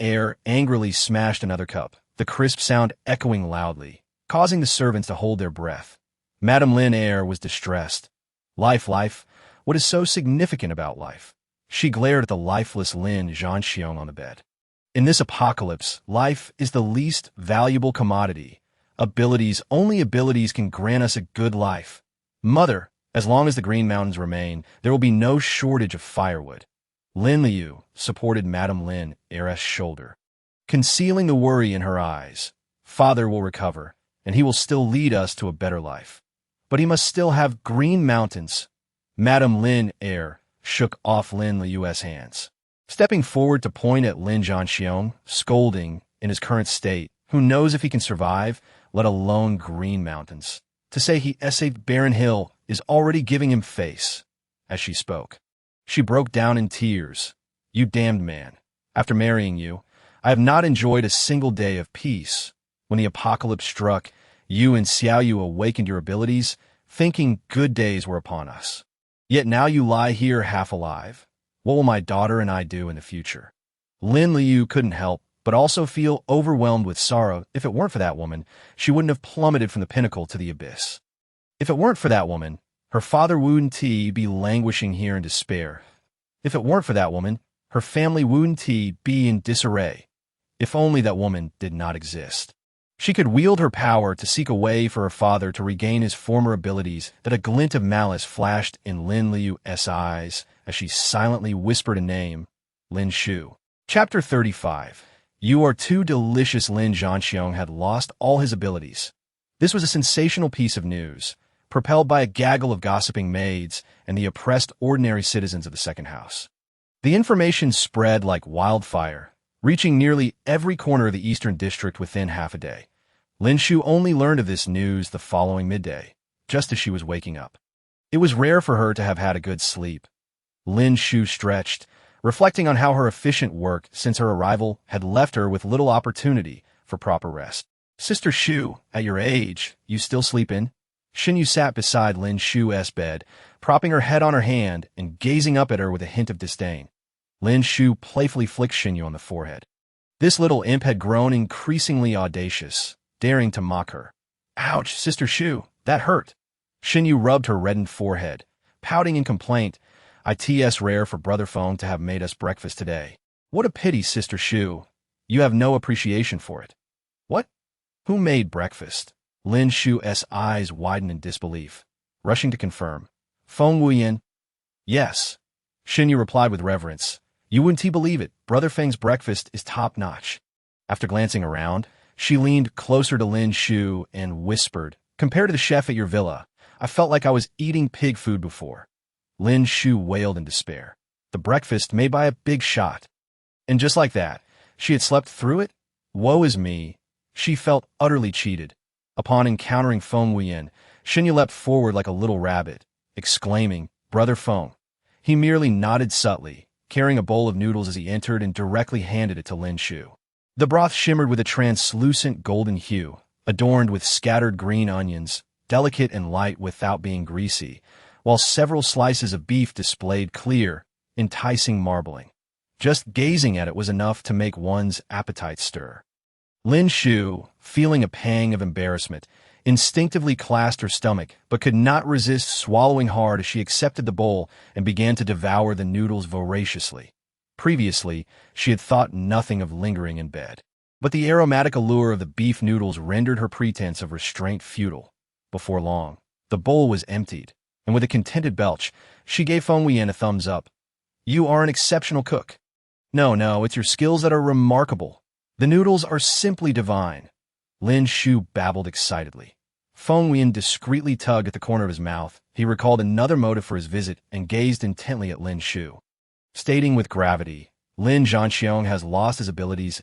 angrily smashed another cup, the crisp sound echoing loudly, causing the servants to hold their breath. Madame Lin was distressed. Life, what is so significant about life? She glared at the lifeless Lin Zhanxiong on the bed. In this apocalypse, life is the least valuable commodity. Only abilities can grant us a good life. Mother, as long as the Green Mountains remain, there will be no shortage of firewood. Lin Liu supported Madame Lin's shoulder, concealing the worry in her eyes. Father will recover, and he will still lead us to a better life. But he must still have Green Mountains. Madame Lin shook off Lin Liu's hands, stepping forward to point at Lin Zhanxiong, scolding, in his current state, who knows if he can survive, let alone Green Mountains. To say he essayed Barren Hill is already giving him face. As she spoke, she broke down in tears. You damned man. After marrying you, I have not enjoyed a single day of peace. When the apocalypse struck, you and Xiaoyu awakened your abilities, thinking good days were upon us. Yet now you lie here half alive. What will my daughter and I do in the future? Lin Liu couldn't help but also feel overwhelmed with sorrow. If it weren't for that woman, she wouldn't have plummeted from the pinnacle to the abyss. If it weren't for that woman, her father wouldn't be languishing here in despair. If it weren't for that woman, her family wouldn't be in disarray. If only that woman did not exist. She could wield her power to seek a way for her father to regain his former abilities. That a glint of malice flashed in Lin Shu's eyes as she silently whispered a name, Lin Shu. Chapter 35. You are too delicious. Lin Zhanxiong had lost all his abilities. This was a sensational piece of news, propelled by a gaggle of gossiping maids and the oppressed ordinary citizens of the second house. The information spread like wildfire, reaching nearly every corner of the eastern district within half a day. Lin Shu only learned of this news the following midday, just as she was waking up. It was rare for her to have had a good sleep. Lin Shu stretched, reflecting on how her efficient work since her arrival had left her with little opportunity for proper rest. Sister Shu, at your age, you still sleep in? Xinyu sat beside Lin Shu's bed, propping her head on her hand and gazing up at her with a hint of disdain. Lin Shu playfully flicked Xinyu on the forehead. This little imp had grown increasingly audacious, daring to mock her. Ouch, Sister Shu, that hurt. Xinyu rubbed her reddened forehead, pouting in complaint. It's rare for Brother Feng to have made us breakfast today. What a pity, Sister Shu. You have no appreciation for it. What? Who made breakfast? Lin Shu's eyes widened in disbelief, rushing to confirm. Feng Wuyan. Yes. Xinyu replied with reverence. You wouldn't believe it. Brother Feng's breakfast is top-notch. After glancing around, she leaned closer to Lin Shu and whispered, compared to the chef at your villa, I felt like I was eating pig food before. Lin Shu wailed in despair. The breakfast made by a big shot. And just like that, she had slept through it? Woe is me. She felt utterly cheated. Upon encountering Feng Wuyan, Xinyu leapt forward like a little rabbit, exclaiming, Brother Feng. He merely nodded subtly, carrying a bowl of noodles as he entered and directly handed it to Lin Shu. The broth shimmered with a translucent golden hue, adorned with scattered green onions, delicate and light without being greasy, while several slices of beef displayed clear, enticing marbling. Just gazing at it was enough to make one's appetite stir. Lin Shu, feeling a pang of embarrassment, instinctively clasped her stomach, but could not resist swallowing hard as she accepted the bowl and began to devour the noodles voraciously. Previously, she had thought nothing of lingering in bed. But the aromatic allure of the beef noodles rendered her pretense of restraint futile. Before long, the bowl was emptied, and with a contented belch, she gave Feng Wuyan a thumbs up. You are an exceptional cook. No, it's your skills that are remarkable. The noodles are simply divine. Lin Shu babbled excitedly. Feng Wuyan discreetly tugged at the corner of his mouth. He recalled another motive for his visit and gazed intently at Lin Shu. Stating with gravity, Lin Zhanxiong has lost his abilities.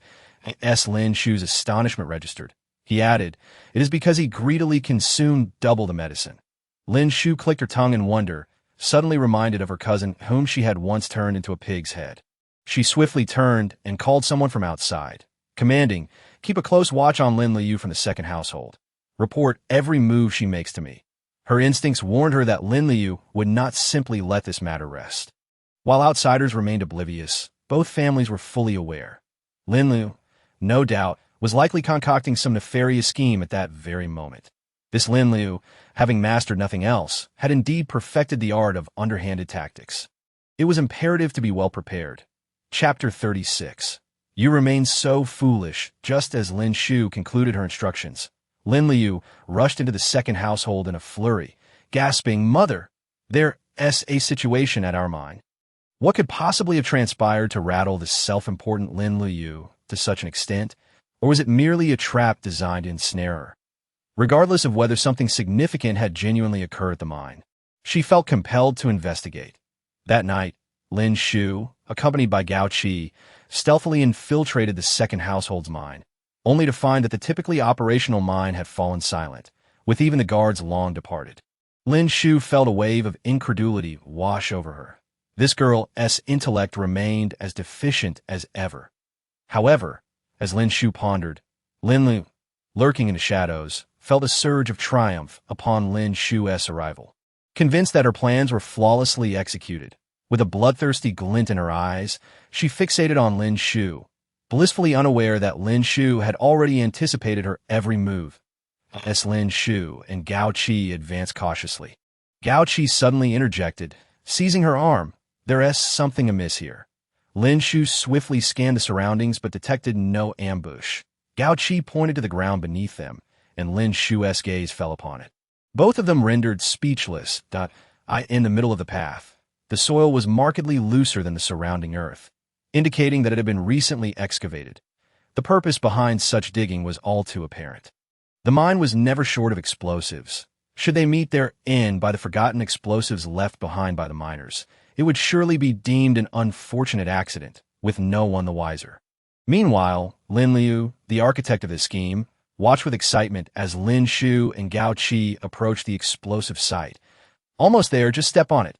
Lin Shu's astonishment registered. He added, it is because he greedily consumed double the medicine. Lin Shu clicked her tongue in wonder, suddenly reminded of her cousin whom she had once turned into a pig's head. She swiftly turned and called someone from outside, commanding, keep a close watch on Lin Liu from the second household. Report every move she makes to me. Her instincts warned her that Lin Liu would not simply let this matter rest. While outsiders remained oblivious, both families were fully aware. Lin Liu, no doubt, was likely concocting some nefarious scheme at that very moment. This Lin Liu, having mastered nothing else, had indeed perfected the art of underhanded tactics. It was imperative to be well prepared. Chapter 36. You remain so foolish. Just as Lin Shu concluded her instructions, Lin Liu rushed into the second household in a flurry, gasping, Mother, there's a situation at our mine. What could possibly have transpired to rattle the self-important Lin Liu to such an extent, or was it merely a trap designed to ensnare her? Regardless of whether something significant had genuinely occurred at the mine, she felt compelled to investigate. That night, Lin Shu, accompanied by Gao Qi, stealthily infiltrated the second household's mine, only to find that the typically operational mine had fallen silent, with even the guards long departed. Lin Shu felt a wave of incredulity wash over her. This girl's intellect remained as deficient as ever. However, as Lin Shu pondered, Lin Liu, lurking in the shadows, felt a surge of triumph upon Lin Shu's arrival. Convinced that her plans were flawlessly executed, with a bloodthirsty glint in her eyes, she fixated on Lin Shu, blissfully unaware that Lin Shu had already anticipated her every move. As Lin Shu and Gao Qi advanced cautiously, Gao Qi suddenly interjected, seizing her arm. There's something amiss here. Lin Shu swiftly scanned the surroundings but detected no ambush. Gao Qi pointed to the ground beneath them, and Lin Shu's gaze fell upon it. Both of them rendered speechless. In the middle of the path, the soil was markedly looser than the surrounding earth, indicating that it had been recently excavated. The purpose behind such digging was all too apparent. The mine was never short of explosives. Should they meet their end by the forgotten explosives left behind by the miners, it would surely be deemed an unfortunate accident, with no one the wiser. Meanwhile, Lin Liu, the architect of this scheme, watched with excitement as Lin Shu and Gao Qi approached the explosive site. Almost there, just step on it.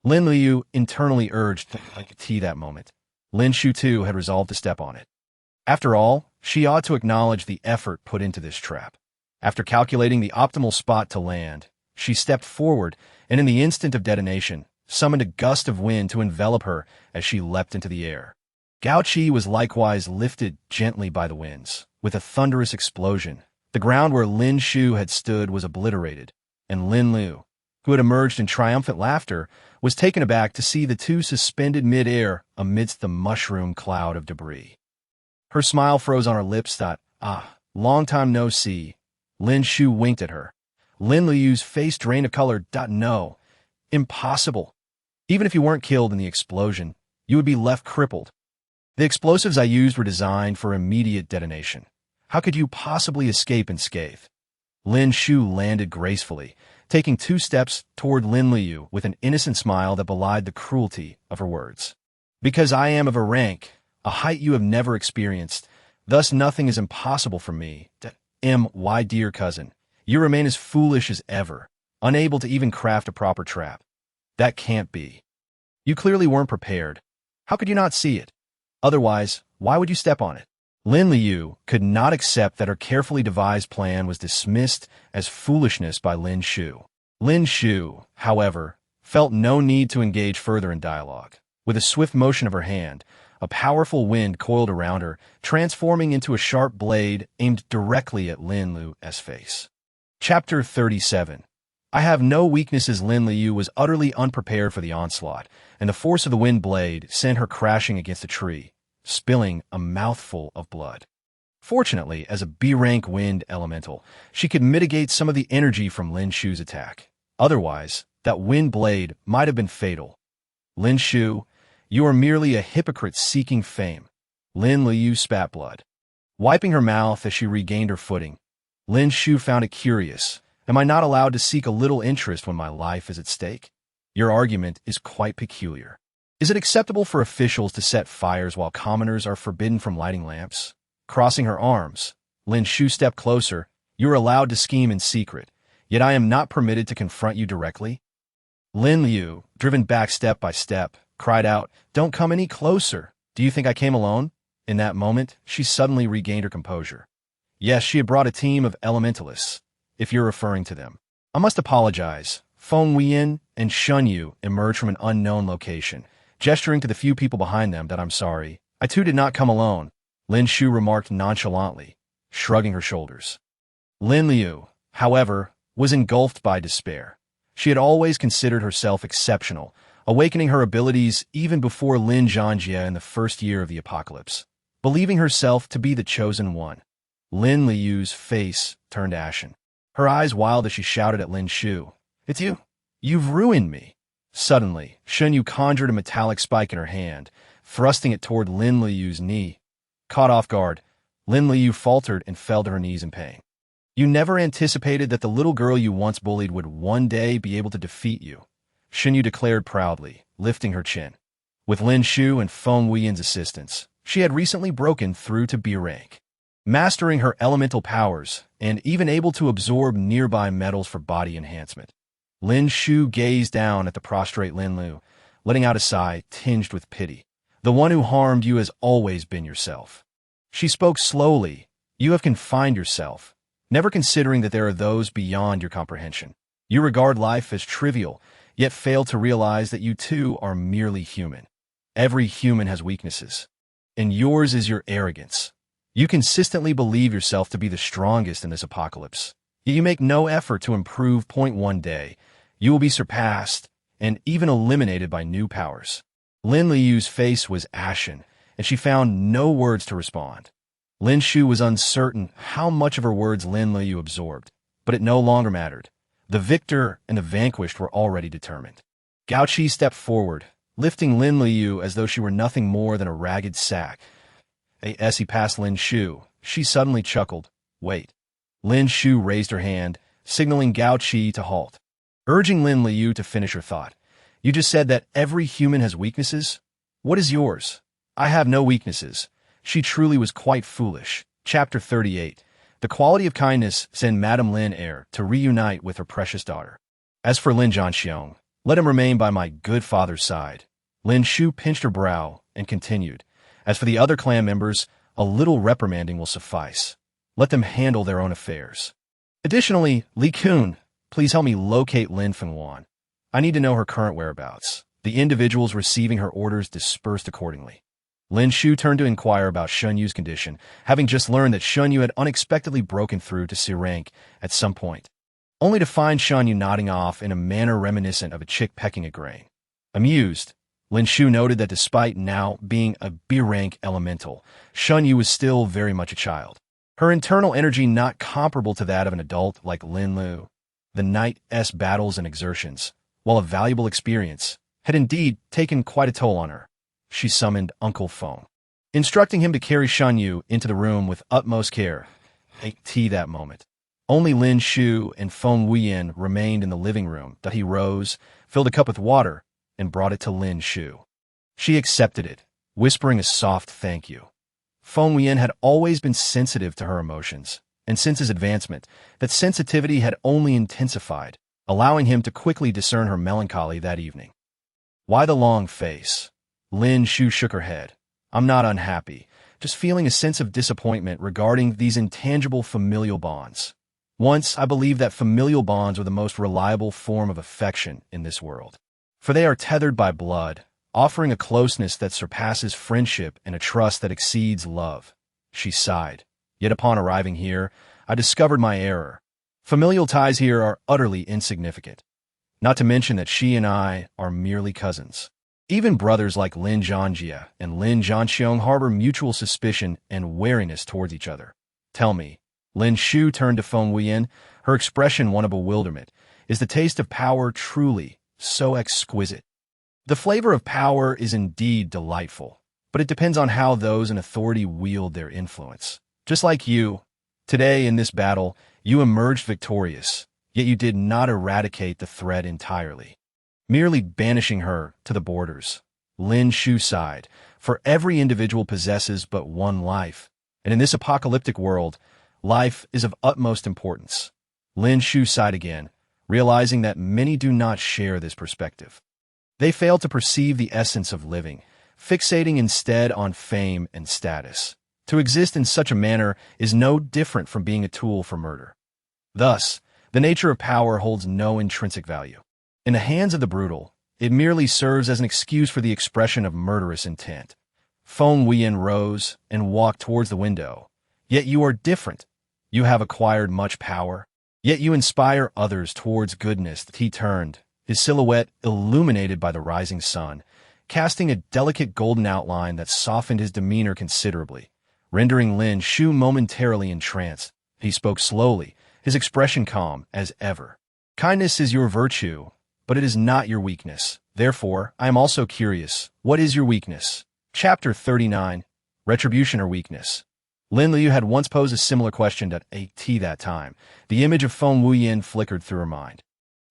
Lin Liu internally urged T that moment. Lin Shu too had resolved to step on it. After all, she ought to acknowledge the effort put into this trap. After calculating the optimal spot to land, she stepped forward and in the instant of detonation, summoned a gust of wind to envelop her as she leapt into the air. Gao Qi was likewise lifted gently by the winds. With a thunderous explosion, the ground where Lin Shu had stood was obliterated, and Lin Liu, who had emerged in triumphant laughter, was taken aback to see the two suspended mid-air amidst the mushroom cloud of debris. Her smile froze on her lips. Long time no see. Lin Shu winked at her. Lin Liu's face drained of color. No. Impossible. Even if you weren't killed in the explosion, you would be left crippled. The explosives I used were designed for immediate detonation. How could you possibly escape unscathed? Lin Shu landed gracefully, taking 2 steps toward Lin Liu with an innocent smile that belied the cruelty of her words. Because I am of a rank, a height you have never experienced, thus nothing is impossible for me. My dear cousin, you remain as foolish as ever, unable to even craft a proper trap. That can't be. You clearly weren't prepared. How could you not see it? Otherwise, why would you step on it? Lin Liu could not accept that her carefully devised plan was dismissed as foolishness by Lin Shu. Lin Shu, however, felt no need to engage further in dialogue. With a swift motion of her hand, a powerful wind coiled around her, transforming into a sharp blade aimed directly at Lin Liu's face. Chapter 37. I have no weaknesses. Lin Liu was utterly unprepared for the onslaught, and the force of the wind blade sent her crashing against a tree, spilling a mouthful of blood. Fortunately, as a B-rank wind elemental, she could mitigate some of the energy from Lin Shu's attack. Otherwise, that wind blade might have been fatal. Lin Shu, you are merely a hypocrite seeking fame. Lin Liu spat blood. Wiping her mouth as she regained her footing, Lin Shu found it curious. Am I not allowed to seek a little interest when my life is at stake? Your argument is quite peculiar. Is it acceptable for officials to set fires while commoners are forbidden from lighting lamps? Crossing her arms, Lin Shu stepped closer. You are allowed to scheme in secret, yet I am not permitted to confront you directly. Lin Liu, driven back step by step, cried out, Don't come any closer. Do you think I came alone? In that moment, she suddenly regained her composure. Yes, she had brought a team of elementalists, if you're referring to them. I must apologize. Feng Wuyan and Shunyu emerged from an unknown location, gesturing to the few people behind them that I'm sorry. I too did not come alone, Lin Shu remarked nonchalantly, shrugging her shoulders. Lin Liu, however, was engulfed by despair. She had always considered herself exceptional, awakening her abilities even before Lin Zhangjie in the first year of the apocalypse, believing herself to be the chosen one. Lin Liu's face turned ashen. Her eyes wild as she shouted at Lin Shu. It's you. You've ruined me. Suddenly, Shunyu conjured a metallic spike in her hand, thrusting it toward Lin Liu's knee. Caught off guard, Lin Liu faltered and fell to her knees in pain. You never anticipated that the little girl you once bullied would one day be able to defeat you, Shunyu declared proudly, lifting her chin. With Lin Shu and Feng Wuyan's assistance, she had recently broken through to B rank. Mastering her elemental powers, and even able to absorb nearby metals for body enhancement. Lin Shu gazed down at the prostrate Lin Liu, letting out a sigh tinged with pity. The one who harmed you has always been yourself. She spoke slowly. You have confined yourself, never considering that there are those beyond your comprehension. You regard life as trivial, yet fail to realize that you too are merely human. Every human has weaknesses, and yours is your arrogance. You consistently believe yourself to be the strongest in this apocalypse, yet you make no effort to improve. One day, you will be surpassed and even eliminated by new powers. Lin Liu's face was ashen, and she found no words to respond. Lin Shu was uncertain how much of her words Lin Liu absorbed, but it no longer mattered. The victor and the vanquished were already determined. Gao Qi stepped forward, lifting Lin Liu as though she were nothing more than a ragged sack. As he passed Lin Shu, she suddenly chuckled. Wait. Lin Shu raised her hand, signaling Gao Qi to halt, urging Lin Liu to finish her thought. You just said that every human has weaknesses? What is yours? I have no weaknesses. She truly was quite foolish. Chapter 38. The quality of kindness sent Madame Lin heir to reunite with her precious daughter. As for Lin Zhanxiong, let him remain by my good father's side. Lin Shu pinched her brow and continued. As for the other clan members, a little reprimanding will suffice. Let them handle their own affairs. Additionally, Li Kun, please help me locate Lin Feng Wuyan. I need to know her current whereabouts. The individuals receiving her orders dispersed accordingly. Lin Shu turned to inquire about Shun Yu's condition, having just learned that Shun Yu had unexpectedly broken through to C rank at some point, only to find Shun Yu nodding off in a manner reminiscent of a chick pecking a grain. Amused, Lin Shu noted that despite now being a B rank elemental, Shun Yu was still very much a child. Her internal energy not comparable to that of an adult like Lin Lu. The knight's battles and exertions, while a valuable experience, had indeed taken quite a toll on her. She summoned Uncle Feng, instructing him to carry Shun Yu into the room with utmost care. That moment. Only Lin Shu and Feng Wuyan remained in the living room. He rose, filled a cup with water, and brought it to Lin Shu. She accepted it, whispering a soft thank you. Feng Wuyan had always been sensitive to her emotions, and since his advancement, that sensitivity had only intensified, allowing him to quickly discern her melancholy that evening. Why the long face? Lin Shu shook her head. I'm not unhappy, just feeling a sense of disappointment regarding these intangible familial bonds. Once, I believed that familial bonds were the most reliable form of affection in this world, for they are tethered by blood, offering a closeness that surpasses friendship and a trust that exceeds love. She sighed. Yet upon arriving here, I discovered my error. Familial ties here are utterly insignificant. Not to mention that she and I are merely cousins. Even brothers like Lin Zhanjia and Lin Zhanxiong harbor mutual suspicion and wariness towards each other. Tell me, Lin Shu turned to Feng Wuyan, her expression one of bewilderment. Is the taste of power truly so exquisite? The flavor of power is indeed delightful, but it depends on how those in authority wield their influence. Just like you, today in this battle, you emerged victorious, yet you did not eradicate the threat entirely, merely banishing her to the borders. Lin Shu sighed, for every individual possesses but one life, and in this apocalyptic world, life is of utmost importance. Lin Shu sighed again, realizing that many do not share this perspective. They fail to perceive the essence of living, fixating instead on fame and status. To exist in such a manner is no different from being a tool for murder. Thus, the nature of power holds no intrinsic value. In the hands of the brutal, it merely serves as an excuse for the expression of murderous intent. Feng Wuyan rose and walked towards the window. Yet you are different. You have acquired much power, yet you inspire others towards goodness. He turned, his silhouette illuminated by the rising sun, casting a delicate golden outline that softened his demeanor considerably, rendering Lin Shu momentarily entranced. He spoke slowly, his expression calm as ever. Kindness is your virtue, but it is not your weakness. Therefore, I am also curious. What is your weakness? Chapter 39. Retribution or Weakness. Lin Liu had once posed a similar question at that time. The image of Feng Wuyan flickered through her mind.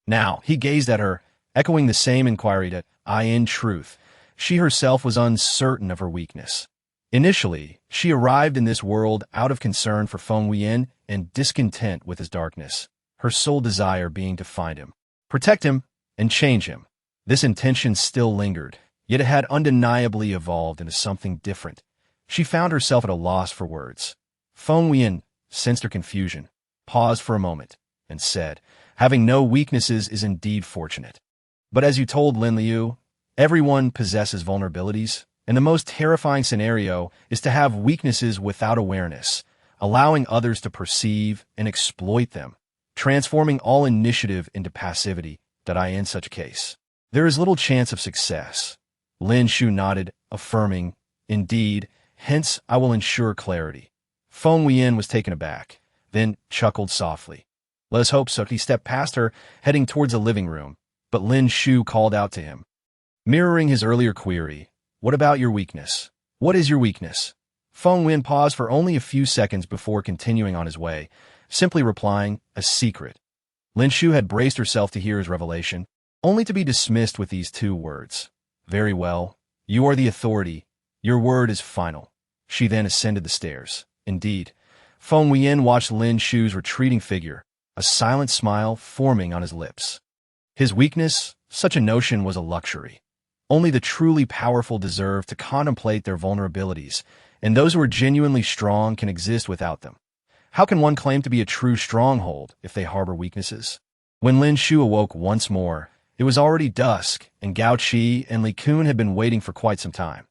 Now, he gazed at her, echoing the same inquiry that, in truth, she herself was uncertain of her weakness. Initially, she arrived in this world out of concern for Feng Wuyan and discontent with his darkness, her sole desire being to find him, protect him, and change him. This intention still lingered, yet it had undeniably evolved into something different. She found herself at a loss for words. Feng Wuyan sensed her confusion, paused for a moment, and said, having no weaknesses is indeed fortunate. But as you told Lin Liu, everyone possesses vulnerabilities, and the most terrifying scenario is to have weaknesses without awareness, allowing others to perceive and exploit them, transforming all initiative into passivity. In such a case, there is little chance of success. Lin Shu nodded, affirming, indeed, hence I will ensure clarity. Feng Wuyan was taken aback, then chuckled softly. Let us hope so. He stepped past her, heading towards a living room, but Lin Shu called out to him. Mirroring his earlier query, what about your weakness? What is your weakness? Feng Wuyan paused for only a few seconds before continuing on his way, simply replying, a secret. Lin Shu had braced herself to hear his revelation, only to be dismissed with these two words. Very well. You are the authority. Your word is final. She then ascended the stairs. Indeed, Feng Wuyan watched Lin Shu's retreating figure, a silent smile forming on his lips. His weakness, such a notion was a luxury. Only the truly powerful deserve to contemplate their vulnerabilities, and those who are genuinely strong can exist without them. How can one claim to be a true stronghold if they harbor weaknesses? When Lin Shu awoke once more, it was already dusk, and Gao Qi and Li Kun had been waiting for quite some time.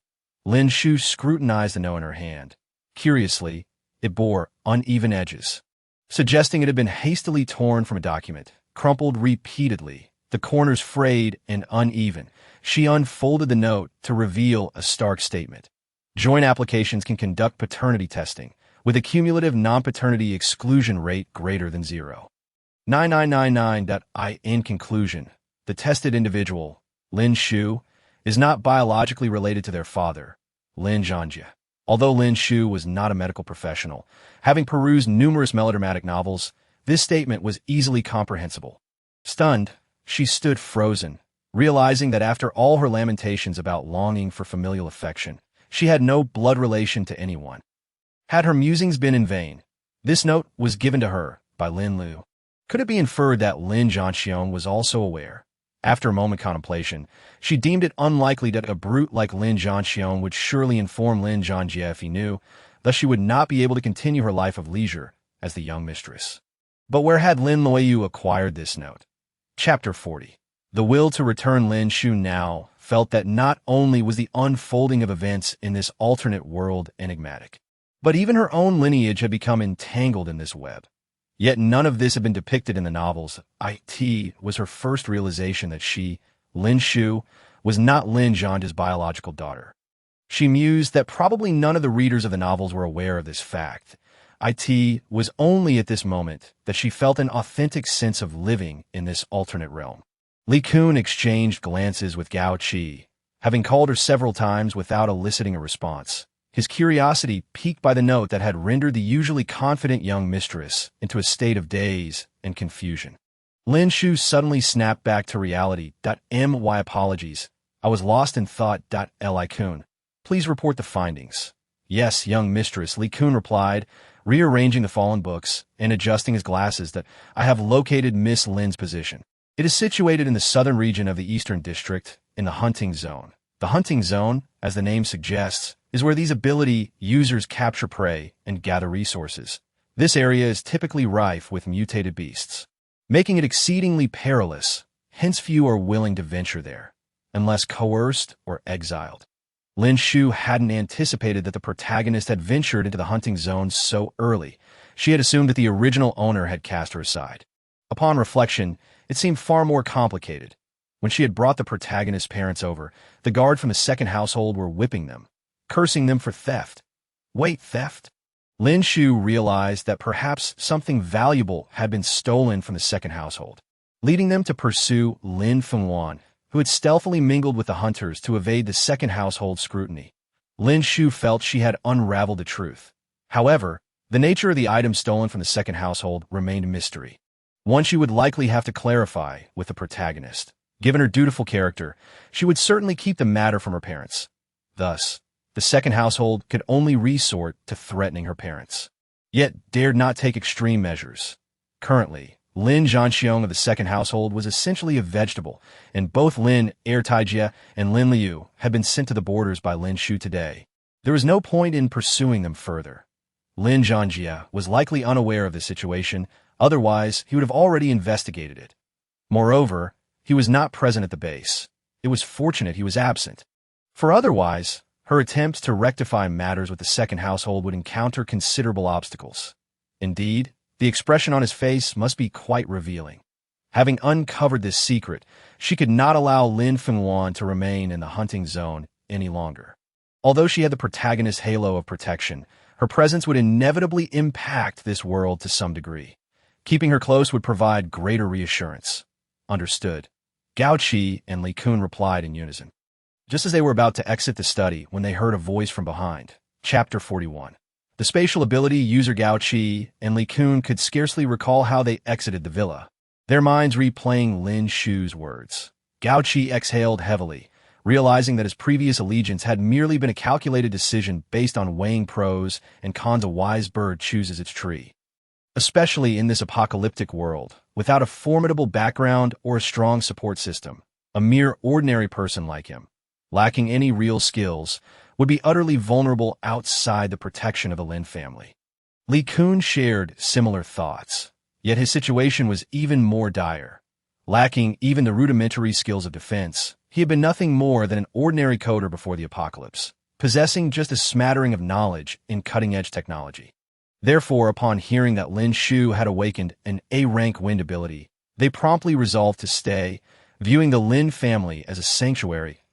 Lin Shu scrutinized the note in her hand. Curiously, it bore uneven edges, suggesting it had been hastily torn from a document, crumpled repeatedly, the corners frayed and uneven. She unfolded the note to reveal a stark statement. Joint applications can conduct paternity testing, with a cumulative non-paternity exclusion rate greater than 0.9999. In conclusion, the tested individual, Lin Shu, is not biologically related to their father, Lin Zhanjie. Although Lin Shu was not a medical professional, having perused numerous melodramatic novels, this statement was easily comprehensible. Stunned, she stood frozen, realizing that after all her lamentations about longing for familial affection, she had no blood relation to anyone. Had her musings been in vain? This note was given to her by Lin Lu. Could it be inferred that Lin Zhanxiong was also aware? After a moment contemplation, she deemed it unlikely that a brute like Lin Zhanxiong would surely inform Lin Zhanjie if he knew, thus she would not be able to continue her life of leisure as the young mistress. But where had Lin Luoyu acquired this note? Chapter 40. The will to return Lin Shu now felt that not only was the unfolding of events in this alternate world enigmatic, but even her own lineage had become entangled in this web. Yet none of this had been depicted in the novels. It was her first realization that she, Lin Shu, was not Lin Zhanjie's biological daughter. She mused that probably none of the readers of the novels were aware of this fact. It was only at this moment that she felt an authentic sense of living in this alternate realm. Li Kun exchanged glances with Gao Qi, having called her several times without eliciting a response. His curiosity piqued by the note that had rendered the usually confident young mistress into a state of daze and confusion. Lin Shu suddenly snapped back to reality. My apologies. I was lost in thought. Li Kun. Please report the findings. Yes, young mistress, Li Kun replied, rearranging the fallen books and adjusting his glasses. That I have located Miss Lin's position. It is situated in the southern region of the Eastern District, in the hunting zone. The hunting zone, as the name suggests, is where these ability users capture prey and gather resources. This area is typically rife with mutated beasts, making it exceedingly perilous, hence few are willing to venture there, unless coerced or exiled. Lin Shu hadn't anticipated that the protagonist had ventured into the hunting zone so early. She had assumed that the original owner had cast her aside. Upon reflection, it seemed far more complicated. When she had brought the protagonist's parents over, the guard from the second household were whipping them, cursing them for theft. Wait, theft? Lin Shu realized that perhaps something valuable had been stolen from the second household, leading them to pursue Lin Feng Wuyan, who had stealthily mingled with the hunters to evade the second household's scrutiny. Lin Shu felt she had unraveled the truth. However, the nature of the item stolen from the second household remained a mystery, one she would likely have to clarify with the protagonist. Given her dutiful character, she would certainly keep the matter from her parents. Thus, the second household could only resort to threatening her parents, yet dared not take extreme measures. Currently, Lin Zhanxiong of the second household was essentially a vegetable, and both Lin Ertaijie and Lin Liu had been sent to the borders by Lin Shu today. There was no point in pursuing them further. Lin Zhanjie was likely unaware of the situation, otherwise he would have already investigated it. Moreover, he was not present at the base. It was fortunate he was absent, for otherwise, her attempts to rectify matters with the second household would encounter considerable obstacles. Indeed, the expression on his face must be quite revealing. Having uncovered this secret, she could not allow Lin Feng Wuyan to remain in the hunting zone any longer. Although she had the protagonist's halo of protection, Her presence would inevitably impact this world to some degree. Keeping her close would provide greater reassurance. Understood. Gao Qi and Li Kun replied in unison. Just as they were about to exit the study when they heard a voice from behind. Chapter 41. The spatial ability user Gao Qi and Li Kun could scarcely recall how they exited the villa, their minds replaying Lin Shu's words. Gao Qi exhaled heavily, realizing that his previous allegiance had merely been a calculated decision based on weighing pros and cons. A wise bird chooses its tree. Especially in this apocalyptic world, without a formidable background or a strong support system, a mere ordinary person like him, lacking any real skills, would be utterly vulnerable outside the protection of the Lin family. Li Kun shared similar thoughts, yet his situation was even more dire. Lacking even the rudimentary skills of defense, he had been nothing more than an ordinary coder before the apocalypse, possessing just a smattering of knowledge in cutting-edge technology. Therefore, upon hearing that Lin Shu had awakened an A-rank wind ability, they promptly resolved to stay, viewing the Lin family as a sanctuary.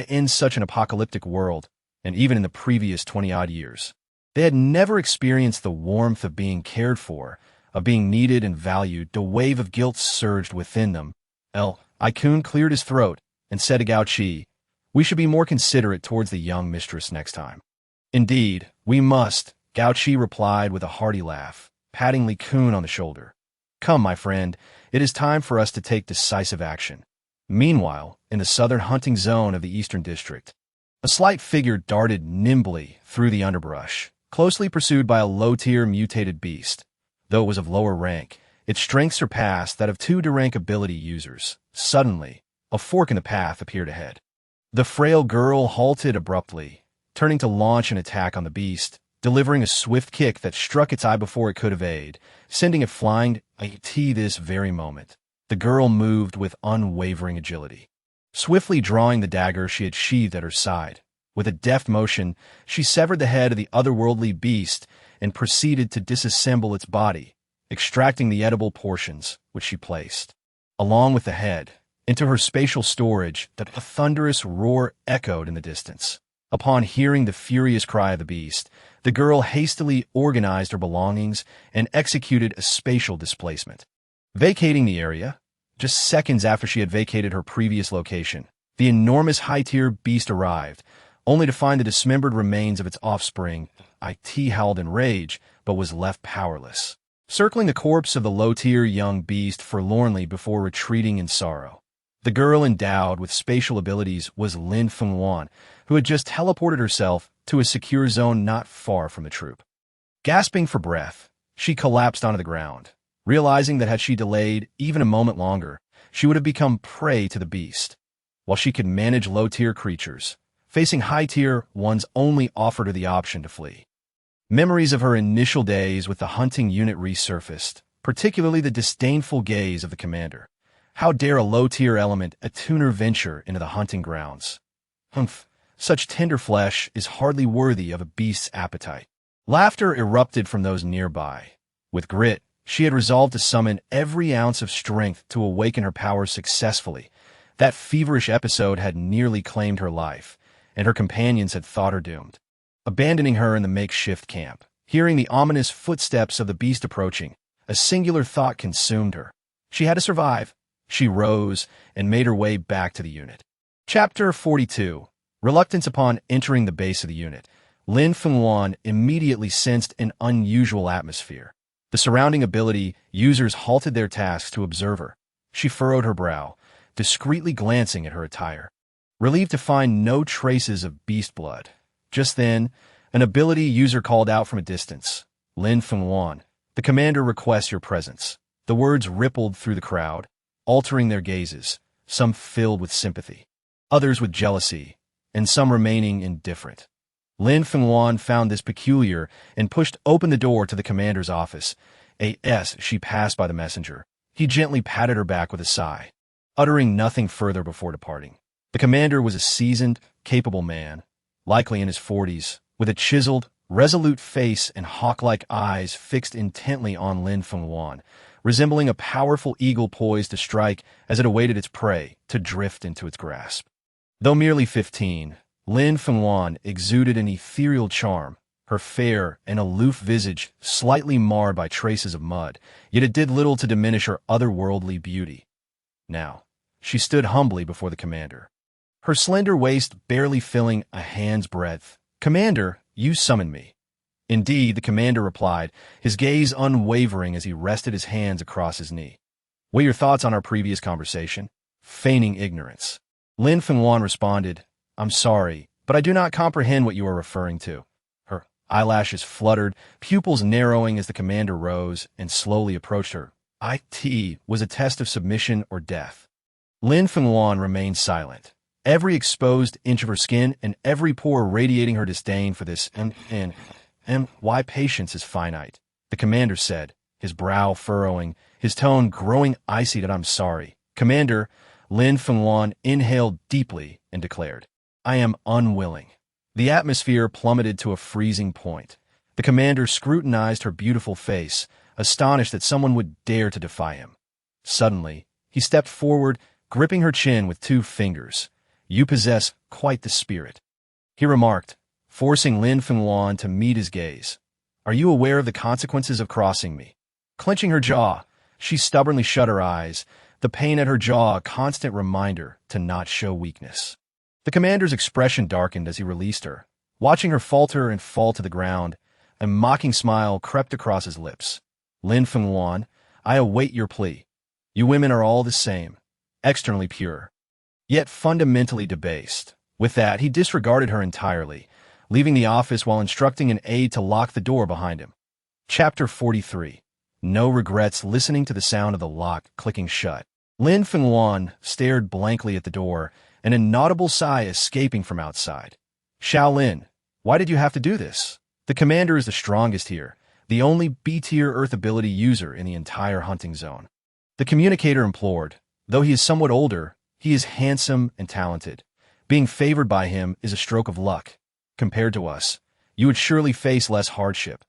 In such an apocalyptic world, and even in the previous 20-odd years, they had never experienced the warmth of being cared for, of being needed and valued. The wave of guilt surged within them. Kun cleared his throat and said to Gao Qi, "We should be more considerate towards the young mistress next time." "Indeed, we must," Gao Qi replied with a hearty laugh, patting Li Kun on the shoulder. "Come, my friend, it is time for us to take decisive action." Meanwhile, in the southern hunting zone of the Eastern District, a slight figure darted nimbly through the underbrush, closely pursued by a low-tier mutated beast. Though it was of lower rank, its strength surpassed that of two D-rank ability users. Suddenly, a fork in the path appeared ahead. The frail girl halted abruptly, turning to launch an attack on the beast, delivering a swift kick that struck its eye before it could evade, sending it flying. This very moment, the girl moved with unwavering agility, swiftly drawing the dagger she had sheathed at her side. With a deft motion, she severed the head of the otherworldly beast and proceeded to disassemble its body, extracting the edible portions, which she placed, along with the head, into her spatial storage. That a thunderous roar echoed in the distance. Upon hearing the furious cry of the beast, the girl hastily organized her belongings and executed a spatial displacement. Vacating the area, just seconds after she had vacated her previous location, the enormous high-tier beast arrived, only to find the dismembered remains of its offspring. It howled in rage, but was left powerless, circling the corpse of the low-tier young beast forlornly before retreating in sorrow. The girl endowed with spatial abilities was Lin Feng Wuyan, who had just teleported herself to a secure zone not far from the troop. Gasping for breath, she collapsed onto the ground, realizing that had she delayed even a moment longer, she would have become prey to the beast. While she could manage low-tier creatures, facing high-tier ones only offered her the option to flee. Memories of her initial days with the hunting unit resurfaced, particularly the disdainful gaze of the commander. How dare a low-tier element, a tuner, venture into the hunting grounds? Humph, such tender flesh is hardly worthy of a beast's appetite. Laughter erupted from those nearby. With grit, she had resolved to summon every ounce of strength to awaken her powers successfully. That feverish episode had nearly claimed her life, and her companions had thought her doomed. Abandoning her in the makeshift camp, hearing the ominous footsteps of the beast approaching, a singular thought consumed her. She had to survive. She rose and made her way back to the unit. Chapter 42. Reluctance. Upon entering the base of the unit, Lin Feng Wuyan immediately sensed an unusual atmosphere. The surrounding ability users halted their tasks to observe her. She furrowed her brow, discreetly glancing at her attire, relieved to find no traces of beast blood. Just then, an ability user called out from a distance. "Lin Feng Wuyan, the commander requests your presence." The words rippled through the crowd, altering their gazes, some filled with sympathy, others with jealousy, and some remaining indifferent. Lin Feng Wuyan found this peculiar and pushed open the door to the commander's office. As she passed by the messenger, he gently patted her back with a sigh, uttering nothing further before departing. The commander was a seasoned, capable man, likely in his 40s, with a chiseled, resolute face and hawk-like eyes fixed intently on Lin Feng Wuyan, resembling a powerful eagle poised to strike as it awaited its prey to drift into its grasp. Though merely 15, Lin Feng Wuyan exuded an ethereal charm, her fair and aloof visage slightly marred by traces of mud, yet it did little to diminish her otherworldly beauty. Now, she stood humbly before the commander, her slender waist barely filling a hand's breadth. "Commander, you summoned me." "Indeed," the commander replied, his gaze unwavering as he rested his hands across his knee. "What are your thoughts on our previous conversation?" Feigning ignorance, Lin Wuyan responded, "I'm sorry, but I do not comprehend what you are referring to." Her eyelashes fluttered, pupils narrowing as the commander rose and slowly approached her. It was a test of submission or death. Lin Wuyan remained silent, every exposed inch of her skin and every pore radiating her disdain for this and why patience is finite. The commander said, his brow furrowing, his tone growing icy. "That I'm sorry, Commander." Lin Wuyan inhaled deeply and declared, "I am unwilling." The atmosphere plummeted to a freezing point. The commander scrutinized her beautiful face, astonished that someone would dare to defy him. Suddenly, he stepped forward, gripping her chin with 2 fingers. "You possess quite the spirit," he remarked, forcing Lin Wuyan to meet his gaze. "Are you aware of the consequences of crossing me?" Clenching her jaw, she stubbornly shut her eyes, the pain at her jaw a constant reminder to not show weakness. The commander's expression darkened as he released her. Watching her falter and fall to the ground, a mocking smile crept across his lips. "Lin Wuyan, I await your plea. You women are all the same, externally pure, yet fundamentally debased." With that, he disregarded her entirely, leaving the office while instructing an aide to lock the door behind him. Chapter 43. No regrets. Listening to the sound of the lock clicking shut, Lin Wuyan stared blankly at the door, an inaudible sigh escaping from outside. "Shaolin, why did you have to do this? The commander is the strongest here, the only B-tier Earth ability user in the entire hunting zone." The communicator implored. "Though he is somewhat older, he is handsome and talented. Being favored by him is a stroke of luck. Compared to us, you would surely face less hardship.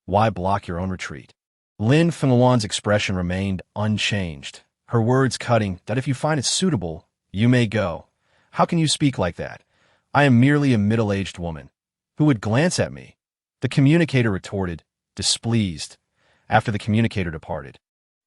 Why block your own retreat?" Lin Wuyan's expression remained unchanged, her words cutting. "That if you find it suitable, you may go." "How can you speak like that? I am merely a middle-aged woman. Who would glance at me?" the communicator retorted, displeased. After the communicator departed,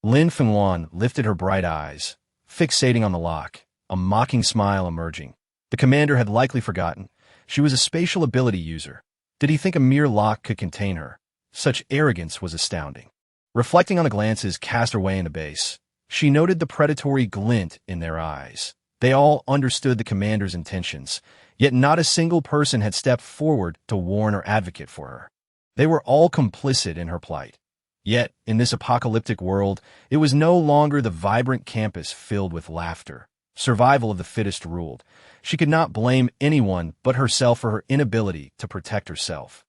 Lin Wuyan lifted her bright eyes, fixating on the lock, a mocking smile emerging. The commander had likely forgotten. She was a spatial ability user. Did he think a mere lock could contain her? Such arrogance was astounding. Reflecting on the glances cast her way in the base, she noted the predatory glint in their eyes. They all understood the commander's intentions, yet not a single person had stepped forward to warn or advocate for her. They were all complicit in her plight. Yet, in this apocalyptic world, it was no longer the vibrant campus filled with laughter. Survival of the fittest ruled. She could not blame anyone but herself for her inability to protect herself.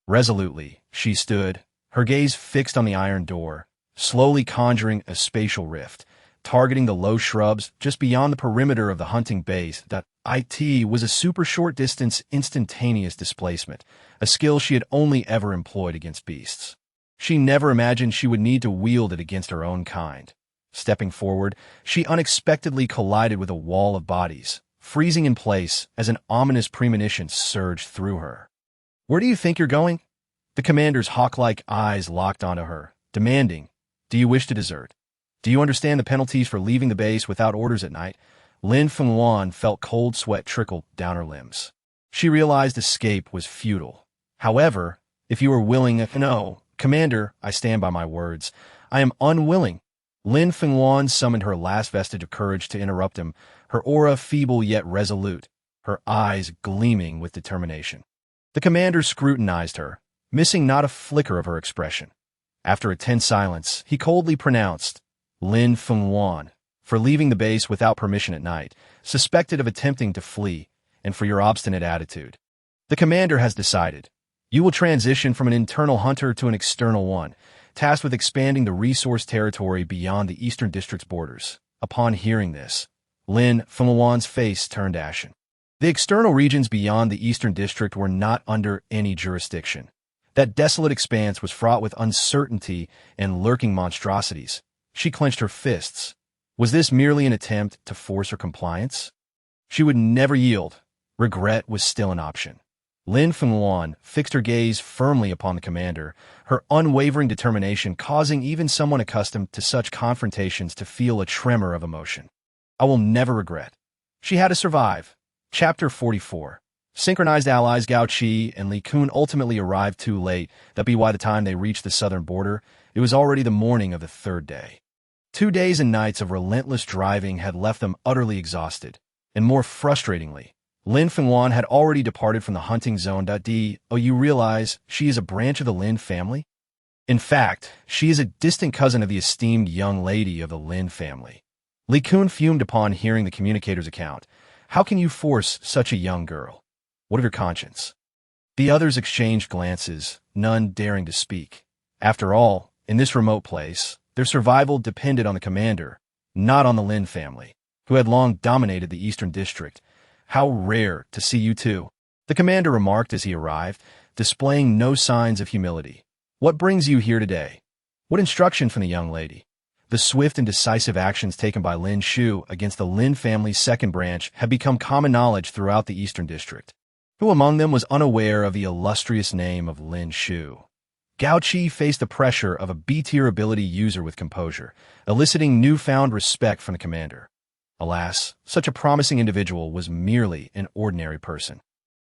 Resolutely, she stood, her gaze fixed on the iron door, slowly conjuring a spatial rift, targeting the low shrubs just beyond the perimeter of the hunting base. It was a super short distance, instantaneous displacement, a skill she had only ever employed against beasts. She never imagined she would need to wield it against her own kind. Stepping forward, she unexpectedly collided with a wall of bodies, freezing in place as an ominous premonition surged through her. "Where do you think you're going?" The commander's hawk-like eyes locked onto her, demanding, "Do you wish to desert? Do you understand the penalties for leaving the base without orders at night?" Lin Wuyan felt cold sweat trickle down her limbs. She realized escape was futile. "However, if you are willing..." "No, Commander, I stand by my words. I am unwilling." Lin Wuyan summoned her last vestige of courage to interrupt him, her aura feeble yet resolute, her eyes gleaming with determination. The commander scrutinized her, missing not a flicker of her expression. After a tense silence, he coldly pronounced, "Lin Wuyan, for leaving the base without permission at night, suspected of attempting to flee, and for your obstinate attitude. The commander has decided. You will transition from an internal hunter to an external one, tasked with expanding the resource territory beyond the Eastern District's borders." Upon hearing this, Lin Wuyan's face turned ashen. The external regions beyond the Eastern District were not under any jurisdiction. That desolate expanse was fraught with uncertainty and lurking monstrosities. She clenched her fists. Was this merely an attempt to force her compliance? She would never yield. Regret was still an option. Lin Wuyan fixed her gaze firmly upon the commander, her unwavering determination causing even someone accustomed to such confrontations to feel a tremor of emotion. I will never regret. She had to survive. Chapter 44. Synchronized allies Gao Qi and Li Kun ultimately arrived too late that by the time they reached the southern border, it was already the morning of the third day. 2 days and nights of relentless driving had left them utterly exhausted, and more frustratingly, Lin Wuyan had already departed from the hunting zone. Do you realize she is a branch of the Lin family? In fact, she is a distant cousin of the esteemed young lady of the Lin family. Li Kun fumed upon hearing the communicator's account. How can you force such a young girl? What of your conscience? The others exchanged glances, none daring to speak. After all, in this remote place, their survival depended on the commander, not on the Lin family, who had long dominated the eastern district. How rare to see you two, the commander remarked as he arrived, displaying no signs of humility. What brings you here today? What instruction from the young lady? The swift and decisive actions taken by Lin Shu against the Lin family's second branch had become common knowledge throughout the eastern district. Who among them was unaware of the illustrious name of Lin Shu? Gao Qi faced the pressure of a B-tier ability user with composure, eliciting newfound respect from the commander. Alas, such a promising individual was merely an ordinary person.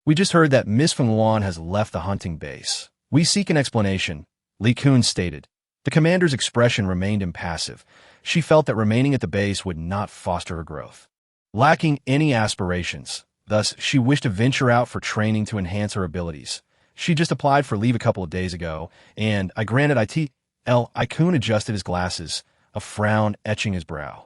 We just heard that Miss Feng Wuyan has left the hunting base. We seek an explanation, Li Kun stated. The commander's expression remained impassive. She felt that remaining at the base would not foster her growth. Lacking any aspirations, thus she wished to venture out for training to enhance her abilities. She just applied for leave a couple of days ago, and I granted it. Li Kun adjusted his glasses, a frown etching his brow.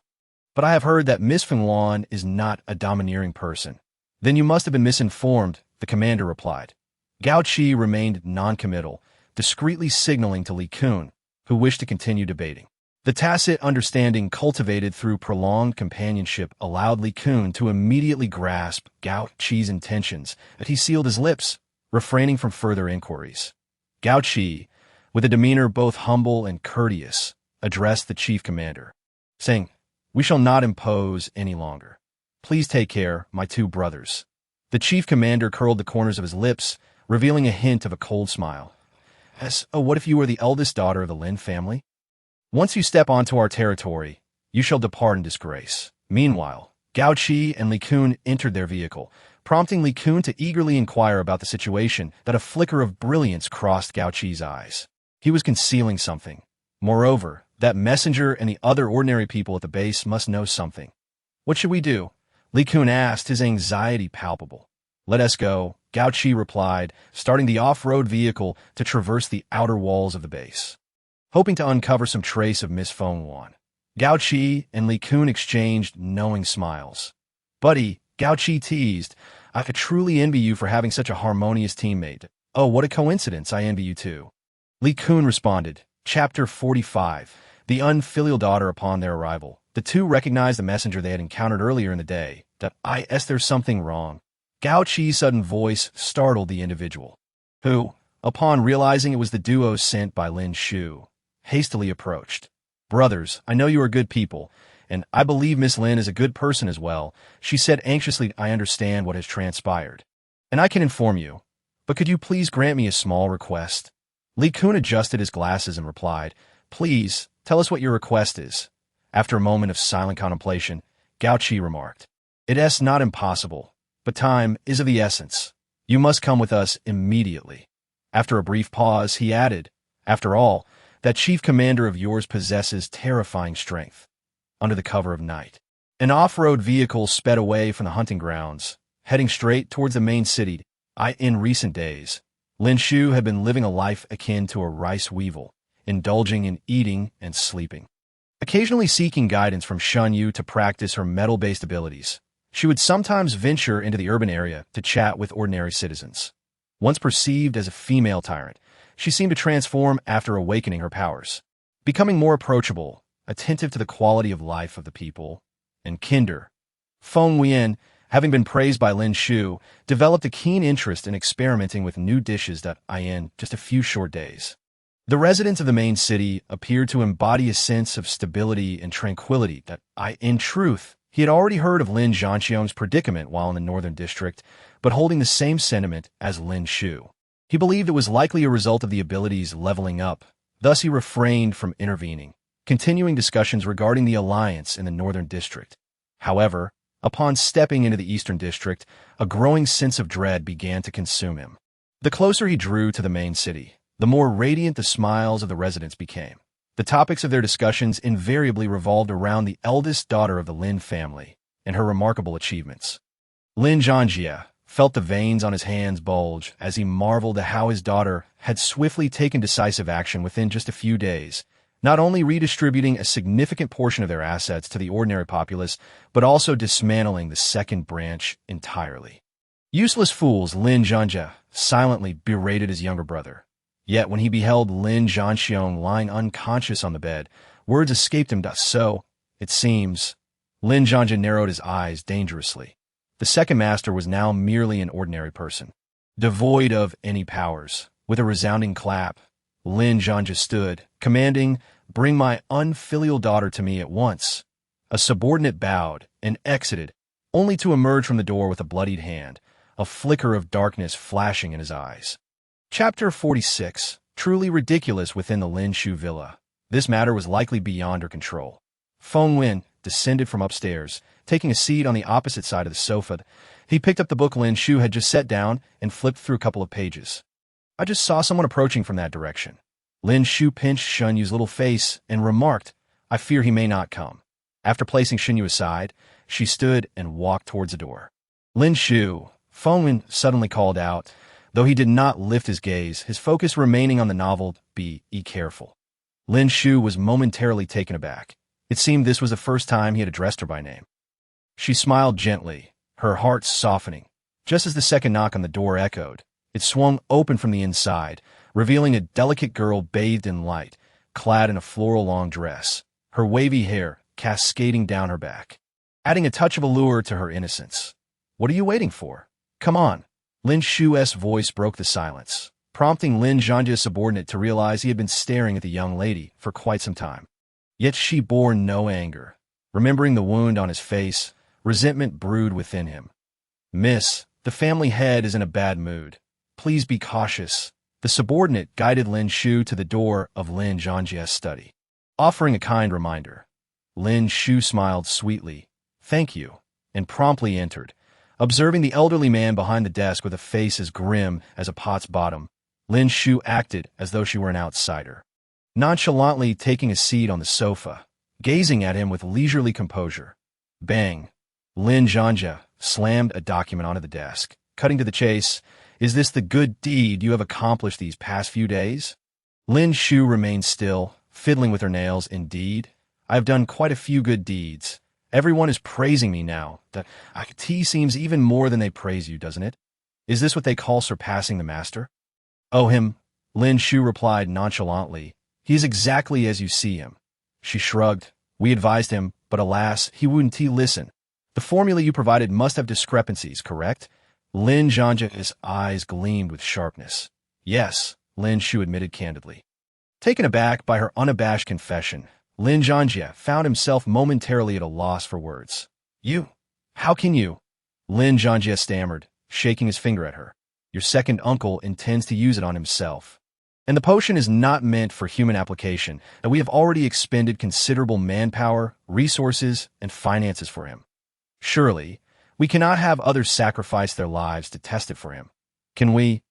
But I have heard that Miss Feng Wuyan is not a domineering person. Then you must have been misinformed, the commander replied. Gao Qi remained non-committal, discreetly signaling to Li Kun, who wished to continue debating. The tacit understanding cultivated through prolonged companionship allowed Li Kun to immediately grasp Gao Qi's intentions, but he sealed his lips, refraining from further inquiries. Gao Qi, with a demeanor both humble and courteous, addressed the chief commander, saying, "We shall not impose any longer. Please take care, my two brothers." The chief commander curled the corners of his lips, revealing a hint of a cold smile. What if you were the eldest daughter of the Lin family? Once you step onto our territory, you shall depart in disgrace. Meanwhile, Gao Qi and Li Kun entered their vehicle, prompting Li Kun to eagerly inquire about the situation. That a flicker of brilliance crossed Gao Qi's eyes. He was concealing something. Moreover, that messenger and the other ordinary people at the base must know something. What should we do? Li Kun asked, his anxiety palpable. Let us go, Gao Qi replied, starting the off-road vehicle to traverse the outer walls of the base. Hoping to uncover some trace of Miss Feng Wuyan, Gao Qi and Li Kun exchanged knowing smiles. Buddy, Gao Qi teased, I could truly envy you for having such a harmonious teammate. Oh, what a coincidence, I envy you too. Li Kun responded. Chapter 45. The unfilial daughter. Upon their arrival, the two recognized the messenger they had encountered earlier in the day. There's something wrong. Gao Qi's sudden voice startled the individual, who, upon realizing it was the duo sent by Lin Shu, hastily approached. Brothers, I know you are good people, and I believe Miss Lin is a good person as well, she said anxiously. I understand what has transpired, and I can inform you, but could you please grant me a small request? Li Kun adjusted his glasses and replied, Please, tell us what your request is. After a moment of silent contemplation, Gao Qi remarked, It is not impossible, but time is of the essence. You must come with us immediately. After a brief pause, he added, After all, that chief commander of yours possesses terrifying strength. Under the cover of night, an off-road vehicle sped away from the hunting grounds, heading straight towards the main city. In recent days, Lin Shu had been living a life akin to a rice weevil, indulging in eating and sleeping. Occasionally seeking guidance from Shun Yu to practice her metal-based abilities, she would sometimes venture into the urban area to chat with ordinary citizens. Once perceived as a female tyrant, she seemed to transform after awakening her powers, becoming more approachable, attentive to the quality of life of the people, and kinder. Feng Wuyan, having been praised by Lin Shu, developed a keen interest in experimenting with new dishes in just a few short days. The residents of the main city appeared to embody a sense of stability and tranquility that in truth He had already heard of Lin Zhanxiong's predicament while in the Northern District, but holding the same sentiment as Lin Shu. He believed it was likely a result of the abilities leveling up, thus he refrained from intervening, continuing discussions regarding the alliance in the Northern District. However, upon stepping into the Eastern District, a growing sense of dread began to consume him. The closer he drew to the main city, the more radiant the smiles of the residents became. The topics of their discussions invariably revolved around the eldest daughter of the Lin family and her remarkable achievements. Lin Zhanjie felt the veins on his hands bulge as he marveled at how his daughter had swiftly taken decisive action within just a few days, not only redistributing a significant portion of their assets to the ordinary populace, but also dismantling the second branch entirely. Useless fools, Lin Zhanjie silently berated his younger brother. Yet when he beheld Lin Zhanxiong lying unconscious on the bed, words escaped him. So, it seems, Lin Zhanjie narrowed his eyes dangerously. The second master was now merely an ordinary person, devoid of any powers. With a resounding clap, Lin Zhanjie stood, commanding, "Bring my unfilial daughter to me at once." A subordinate bowed and exited, only to emerge from the door with a bloodied hand, a flicker of darkness flashing in his eyes. Chapter 46. Truly ridiculous within the Lin Shu villa. This matter was likely beyond her control. Feng Wuyan descended from upstairs, taking a seat on the opposite side of the sofa. He picked up the book Lin Shu had just set down and flipped through a couple of pages. "I just saw someone approaching from that direction." Lin Shu pinched Shun Yu's little face and remarked, "I fear he may not come." After placing Shun Yu aside, she stood and walked towards the door. "Lin Shu," Feng Wuyan suddenly called out, though he did not lift his gaze, his focus remaining on the novel, Be careful. Lin Shu was momentarily taken aback. It seemed this was the first time he had addressed her by name. She smiled gently, her heart softening. Just as the second knock on the door echoed, it swung open from the inside, revealing a delicate girl bathed in light, clad in a floral long dress, her wavy hair cascading down her back, adding a touch of allure to her innocence. "What are you waiting for? Come on." Lin Shu's voice broke the silence, prompting Lin Zhanjie's subordinate to realize he had been staring at the young lady for quite some time. Yet she bore no anger. Remembering the wound on his face, resentment brewed within him. "Miss, the family head is in a bad mood. Please be cautious." The subordinate guided Lin Shu to the door of Lin Zhanjie's study, offering a kind reminder. Lin Shu smiled sweetly, "Thank you," and promptly entered. Observing the elderly man behind the desk with a face as grim as a pot's bottom, Lin Shu acted as though she were an outsider, nonchalantly taking a seat on the sofa, gazing at him with leisurely composure. Bang! Lin Zhanjie slammed a document onto the desk, cutting to the chase. "Is this the good deed you have accomplished these past few days?" Lin Shu remained still, fiddling with her nails. "Indeed, I have done quite a few good deeds. Everyone is praising me now. The tea seems even more than they praise you, doesn't it? Is this what they call surpassing the master?" "Oh, him," Lin Shu replied nonchalantly. "He is exactly as you see him." She shrugged. "We advised him, but alas, he wouldn't listen. The formula you provided must have discrepancies, correct?" Lin Zhanjie's eyes gleamed with sharpness. "Yes," Lin Shu admitted candidly. Taken aback by her unabashed confession, Lin Zhanjie found himself momentarily at a loss for words. "You? How can you?" Lin Zhanjie stammered, shaking his finger at her. "Your second uncle intends to use it on himself. And the potion is not meant for human application, and we have already expended considerable manpower, resources, and finances for him. Surely, we cannot have others sacrifice their lives to test it for him. Can we?"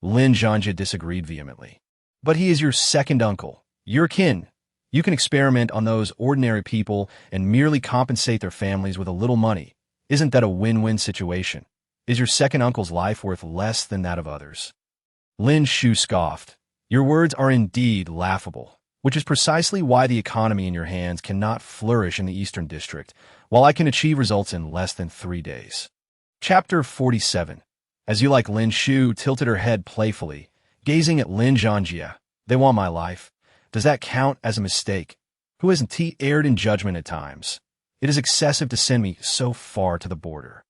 Lin Zhanjie disagreed vehemently. "But he is your second uncle, your kin. You can experiment on those ordinary people and merely compensate their families with a little money. Isn't that a win-win situation? Is your second uncle's life worth less than that of others?" Lin Shu scoffed. "Your words are indeed laughable, which is precisely why the economy in your hands cannot flourish in the Eastern District, while I can achieve results in less than 3 days. Chapter 47. As you like, Lin Shu tilted her head playfully, gazing at Lin Zhanjie. "They want my life. Does that count as a mistake? Who hasn't erred in judgment at times? It is excessive to send me so far to the border."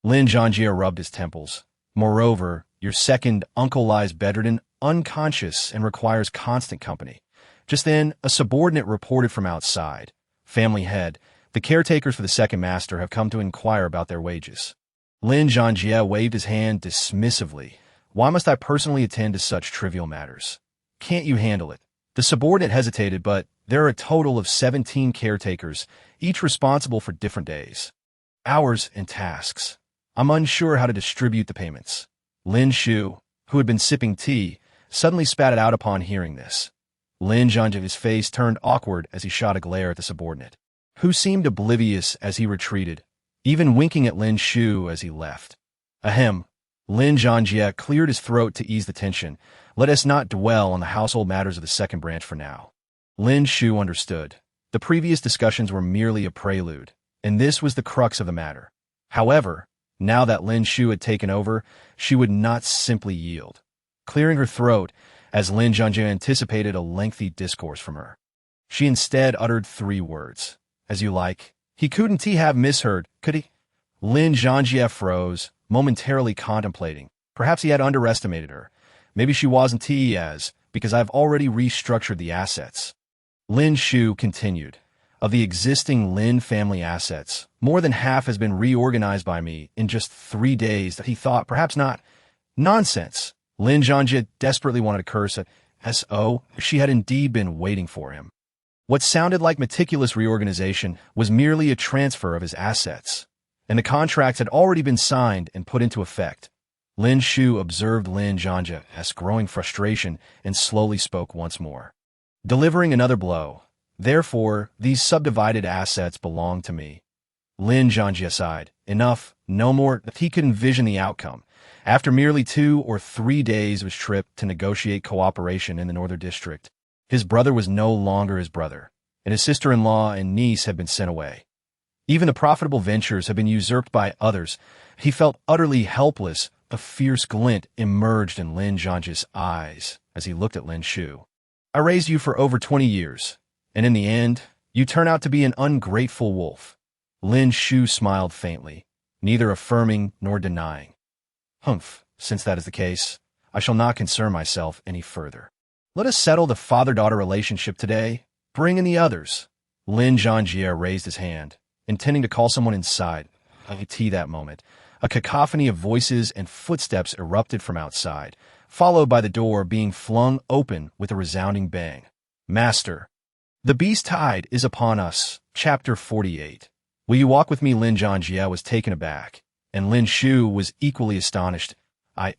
Lin Zhanjie rubbed his temples. "Moreover, your second uncle lies bedridden, unconscious, and requires constant company." Just then, a subordinate reported from outside. "Family head, The caretakers for the second master have come to inquire about their wages. Lin Zhangjie waved his hand dismissively. Why must I personally attend to such trivial matters? Can't you handle it? The subordinate hesitated, but there are a total of 17 caretakers, each responsible for different days, hours, and tasks. I'm unsure how to distribute the payments. Lin Shu, who had been sipping tea, suddenly spat it out upon hearing this. Lin Zhangjie's face turned awkward as he shot a glare at the subordinate, who seemed oblivious as he retreated, even winking at Lin Shu as he left. Ahem. Lin Zhangjie cleared his throat to ease the tension. Let us not dwell on the household matters of the second branch for now. Lin Shu understood. The previous discussions were merely a prelude, and this was the crux of the matter. However, now that Lin Shu had taken over, she would not simply yield. Clearing her throat, as Lin Zhangjie anticipated a lengthy discourse from her, she instead uttered 3 words. As you like. He couldn't have misheard, could he? Lin Zhangjie froze, momentarily contemplating. Perhaps he had underestimated her. Maybe she wasn't as, because I've already restructured the assets. Lin Shu continued. Of the existing Lin family assets, more than half has been reorganized by me in just 3 days that he thought perhaps not. Nonsense. Lin Zhangjie desperately wanted to curse at S.O. She had indeed been waiting for him. What sounded like meticulous reorganization was merely a transfer of his assets, and the contracts had already been signed and put into effect. Lin Shu observed Lin Zhangjie's growing frustration and slowly spoke once more. Delivering another blow. Therefore, these subdivided assets belong to me. Lin Zhangjie sighed. Enough, no more. He could envision the outcome. After merely 2 or 3 days of his trip to negotiate cooperation in the Northern District, his brother was no longer his brother, and his sister-in-law and niece had been sent away. Even the profitable ventures had been usurped by others. He felt utterly helpless. A fierce glint emerged in Lin Zhangjie's eyes as he looked at Lin Shu. I raised you for over 20 years, and in the end, you turn out to be an ungrateful wolf. Lin Shu smiled faintly, neither affirming nor denying. Humph, since that is the case, I shall not concern myself any further. Let us settle the father-daughter relationship today. Bring in the others. Lin Zhangjie raised his hand, intending to call someone inside. At that moment, a cacophony of voices and footsteps erupted from outside, followed by the door being flung open with a resounding bang. Master, the beast tide is upon us. Chapter 48. Will you walk with me? Lin Zhangjie was taken aback, and Lin Shu was equally astonished.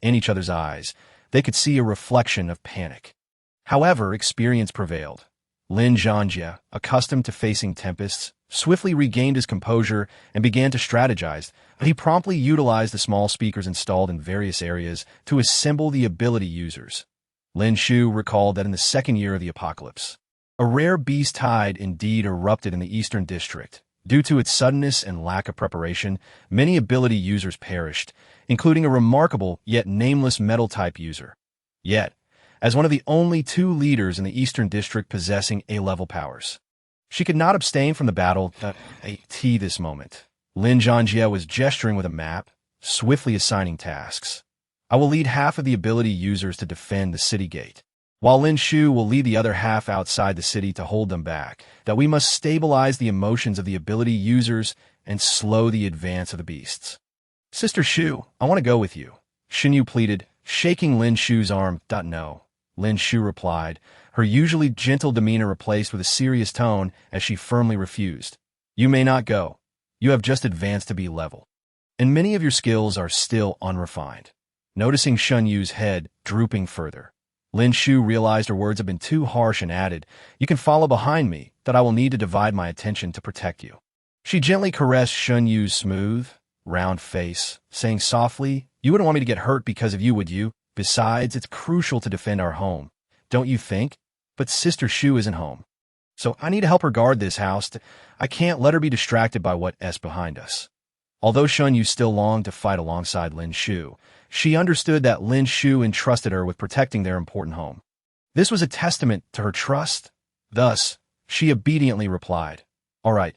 In each other's eyes, they could see a reflection of panic. However, experience prevailed. Lin Zhangjie, accustomed to facing tempests, swiftly regained his composure and began to strategize. He promptly utilized the small speakers installed in various areas to assemble the ability users. Lin Shu recalled that in the second year of the apocalypse, a rare beast tide indeed erupted in the Eastern District. Due to its suddenness and lack of preparation, many ability users perished, including a remarkable yet nameless metal-type user. Yet, as one of the only 2 leaders in the Eastern District possessing A-level powers, she could not abstain from the battle at this moment. Lin Zhangjie was gesturing with a map, swiftly assigning tasks. I will lead half of the ability users to defend the city gate, while Lin Shu will lead the other half outside the city to hold them back. That we must stabilize the emotions of the ability users and slow the advance of the beasts. Sister Shu, I want to go with you, Xinyu pleaded, shaking Lin Shu's arm. No. Lin Shu replied, her usually gentle demeanor replaced with a serious tone as she firmly refused. You may not go. You have just advanced to B level, and many of your skills are still unrefined. Noticing Xun Yu's head drooping further, Lin Shu realized her words had been too harsh and added, you can follow behind me, that I will need to divide my attention to protect you. She gently caressed Xun Yu's smooth, round face, saying softly, you wouldn't want me to get hurt because of you, would you? Besides, it's crucial to defend our home. Don't you think? But Sister Shu isn't home. So I need to help her guard this house. I can't let her be distracted by what's behind us. Although Xun Yu still longed to fight alongside Lin Shu, she understood that Lin Shu entrusted her with protecting their important home. This was a testament to her trust. Thus, she obediently replied, all right.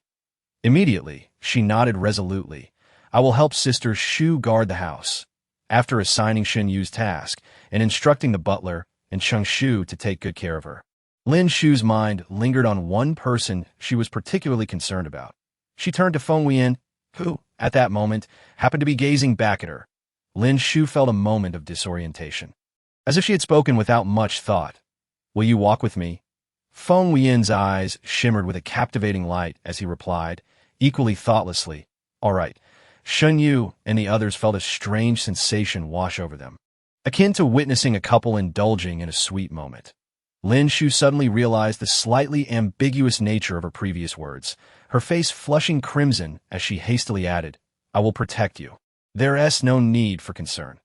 Immediately, she nodded resolutely. I will help Sister Shu guard the house. After assigning Xun Yu's task and instructing the butler and Cheng Shu to take good care of her, Lin Shu's mind lingered on one person she was particularly concerned about. She turned to Feng Wuyan, who, at that moment, happened to be gazing back at her. Lin Shu felt a moment of disorientation. As if she had spoken without much thought. "Will you walk with me?" Feng Wuyan's eyes shimmered with a captivating light as he replied, equally thoughtlessly, "All right." Shun Yu and the others felt a strange sensation wash over them, akin to witnessing a couple indulging in a sweet moment. Lin Shu suddenly realized the slightly ambiguous nature of her previous words, her face flushing crimson as she hastily added, "I will protect you. There's no need for concern."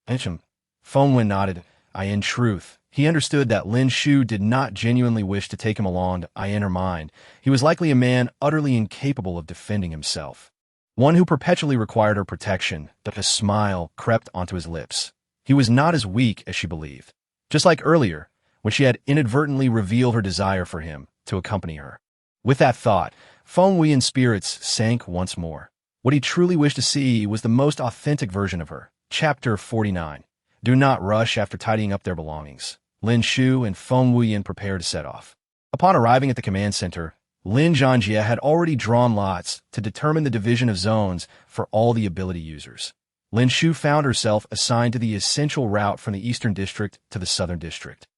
Feng Wuyan nodded. In truth, he understood that Lin Shu did not genuinely wish to take him along in her mind. He was likely a man utterly incapable of defending himself. One who perpetually required her protection, that a smile crept onto his lips. He was not as weak as she believed. Just like earlier, when she had inadvertently revealed her desire for him to accompany her. With that thought, Feng Wuyan's spirits sank once more. What he truly wished to see was the most authentic version of her. Chapter 49. Do not rush after tidying up their belongings. Lin Shu and Feng Wuyan prepared to set off. Upon arriving at the command center, Lin Zhanjie had already drawn lots to determine the division of zones for all the ability users. Lin Shu found herself assigned to the essential route from the Eastern District to the Southern District.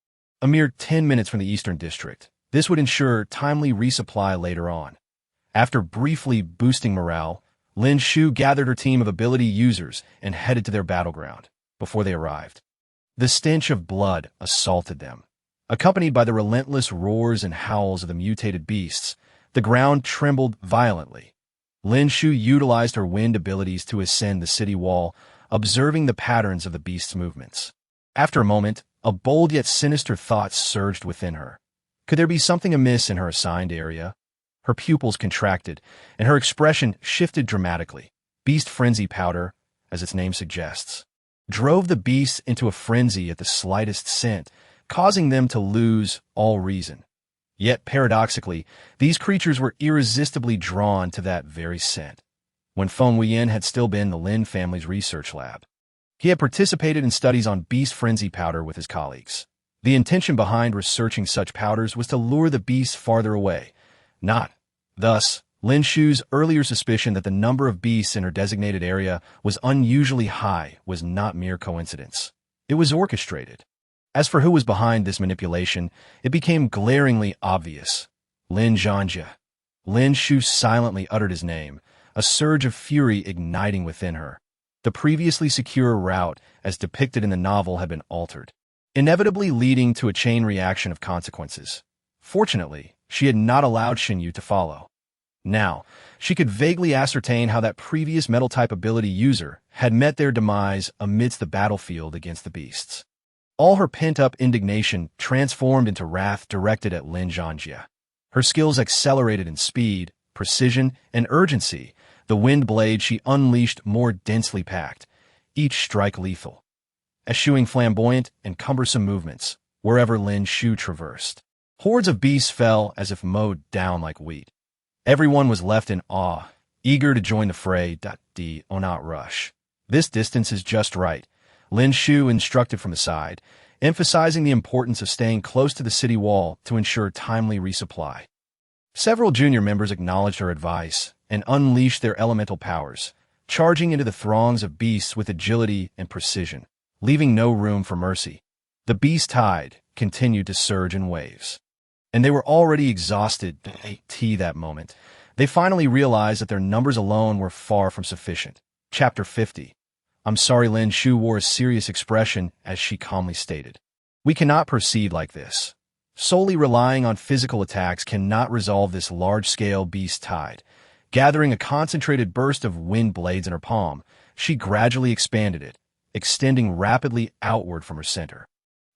A mere 10 minutes from the Eastern District, this would ensure timely resupply later on. After briefly boosting morale, Lin Shu gathered her team of ability users and headed to their battleground. Before they arrived, the stench of blood assaulted them. Accompanied by the relentless roars and howls of the mutated beasts, the ground trembled violently. Lin Shu utilized her wind abilities to ascend the city wall, observing the patterns of the beast's movements. After a moment, a bold yet sinister thought surged within her. Could there be something amiss in her assigned area? Her pupils contracted, and her expression shifted dramatically. Beast frenzy powder, as its name suggests, drove the beasts into a frenzy at the slightest scent, causing them to lose all reason. Yet, paradoxically, these creatures were irresistibly drawn to that very scent. When Feng Wuyan had still been the Lin family's research lab, he had participated in studies on beast frenzy powder with his colleagues. The intention behind researching such powders was to lure the beasts farther away, not. Thus, Lin Shu's earlier suspicion that the number of beasts in her designated area was unusually high was not mere coincidence. It was orchestrated. As for who was behind this manipulation, it became glaringly obvious. Lin Zhanjie. Lin Shu silently uttered his name, a surge of fury igniting within her. The previously secure route, as depicted in the novel, had been altered, inevitably leading to a chain reaction of consequences. Fortunately, she had not allowed Xinyu to follow. Now, she could vaguely ascertain how that previous metal-type ability user had met their demise amidst the battlefield against the beasts. All her pent-up indignation transformed into wrath directed at Lin Zhanjie. Her skills accelerated in speed, precision, and urgency, the wind blade she unleashed more densely packed, each strike lethal, eschewing flamboyant and cumbersome movements wherever Lin Shu traversed. Hordes of beasts fell as if mowed down like wheat. Everyone was left in awe, eager to join the fray. Do not rush. This distance is just right, Lin Shu instructed from the side, emphasizing the importance of staying close to the city wall to ensure timely resupply. Several junior members acknowledged her advice and unleashed their elemental powers, charging into the throngs of beasts with agility and precision, leaving no room for mercy. The beast tide continued to surge in waves, and they were already exhausted at that moment. They finally realized that their numbers alone were far from sufficient. Chapter 50. I'm sorry, Lin Shu wore a serious expression as she calmly stated. We cannot proceed like this. Solely relying on physical attacks cannot resolve this large-scale beast tide. Gathering a concentrated burst of wind blades in her palm, she gradually expanded it, extending rapidly outward from her center.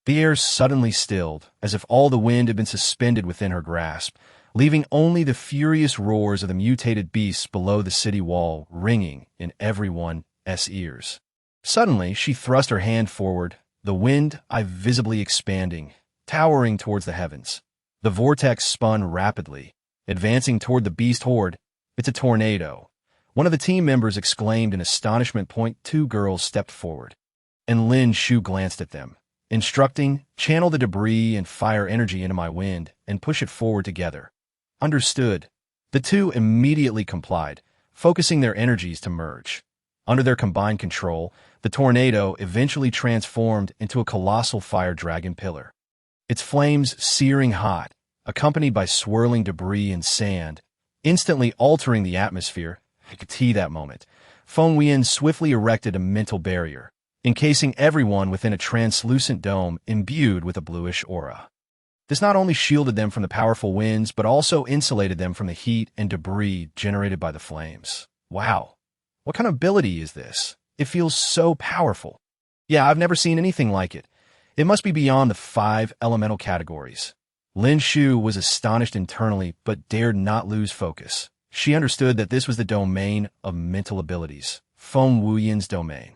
The air suddenly stilled, as if all the wind had been suspended within her grasp, leaving only the furious roars of the mutated beasts below the city wall ringing in everyone's ears. Suddenly, she thrust her hand forward, the wind visibly expanding, towering towards the heavens. The vortex spun rapidly, advancing toward the beast horde. It's a tornado. One of the team members exclaimed in astonishment. Two girls stepped forward, and Lin Shu glanced at them, instructing, channel the debris and fire energy into my wind and push it forward together. Understood. The two immediately complied, focusing their energies to merge. Under their combined control, the tornado eventually transformed into a colossal fire dragon pillar. Its flames searing hot, accompanied by swirling debris and sand, instantly altering the atmosphere. I could see that moment. Feng Wuyan swiftly erected a mental barrier, encasing everyone within a translucent dome imbued with a bluish aura. This not only shielded them from the powerful winds, but also insulated them from the heat and debris generated by the flames. Wow, what kind of ability is this? It feels so powerful. Yeah, I've never seen anything like it. It must be beyond the 5 elemental categories. Lin Shu was astonished internally, but dared not lose focus. She understood that this was the domain of mental abilities, Feng Wuyan's domain.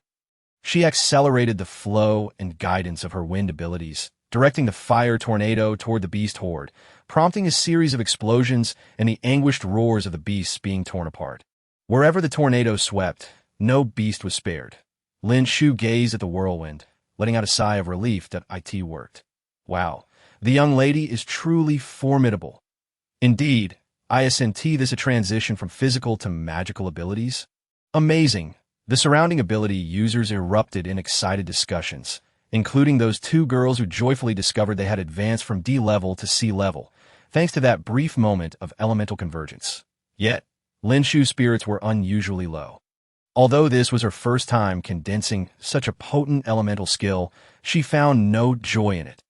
She accelerated the flow and guidance of her wind abilities, directing the fire tornado toward the beast horde, prompting a series of explosions and the anguished roars of the beasts being torn apart. Wherever the tornado swept, no beast was spared. Lin Shu gazed at the whirlwind, letting out a sigh of relief that it worked. Wow, the young lady is truly formidable. Indeed, isn't this a transition from physical to magical abilities? Amazing. The surrounding ability users erupted in excited discussions, including those 2 girls who joyfully discovered they had advanced from D level to C level, thanks to that brief moment of elemental convergence. Yet, Lin Shu's spirits were unusually low. Although this was her first time condensing such a potent elemental skill, she found no joy in it.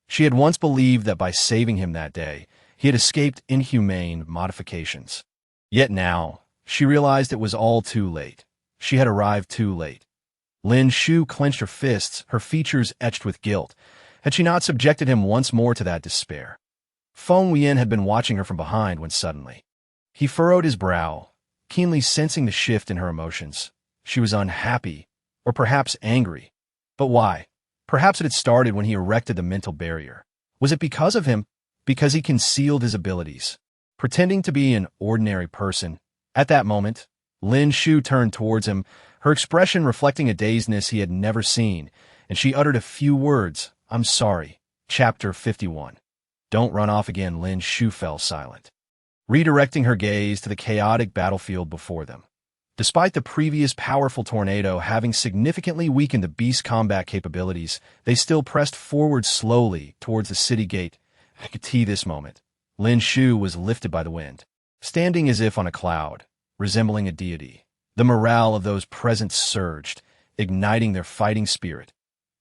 She had once believed that by saving him that day, he had escaped inhumane modifications. Yet now, she realized it was all too late. She had arrived too late. Lin Shu clenched her fists, her features etched with guilt. Had she not subjected him once more to that despair? Feng Wuyan had been watching her from behind when suddenly he furrowed his brow, keenly sensing the shift in her emotions. She was unhappy, or perhaps angry. But why? Perhaps it had started when he erected the mental barrier. Was it because of him? Because he concealed his abilities, pretending to be an ordinary person? At that moment, Lin Shu turned towards him, her expression reflecting a dazedness he had never seen, and she uttered a few words. "I'm sorry." Chapter 51. Don't run off again. Lin Shu fell silent, redirecting her gaze to the chaotic battlefield before them. Despite the previous powerful tornado having significantly weakened the beast's combat capabilities, they still pressed forward slowly towards the city gate. I could see this moment. Lin Shu was lifted by the wind, standing as if on a cloud, resembling a deity. The morale of those present surged, igniting their fighting spirit.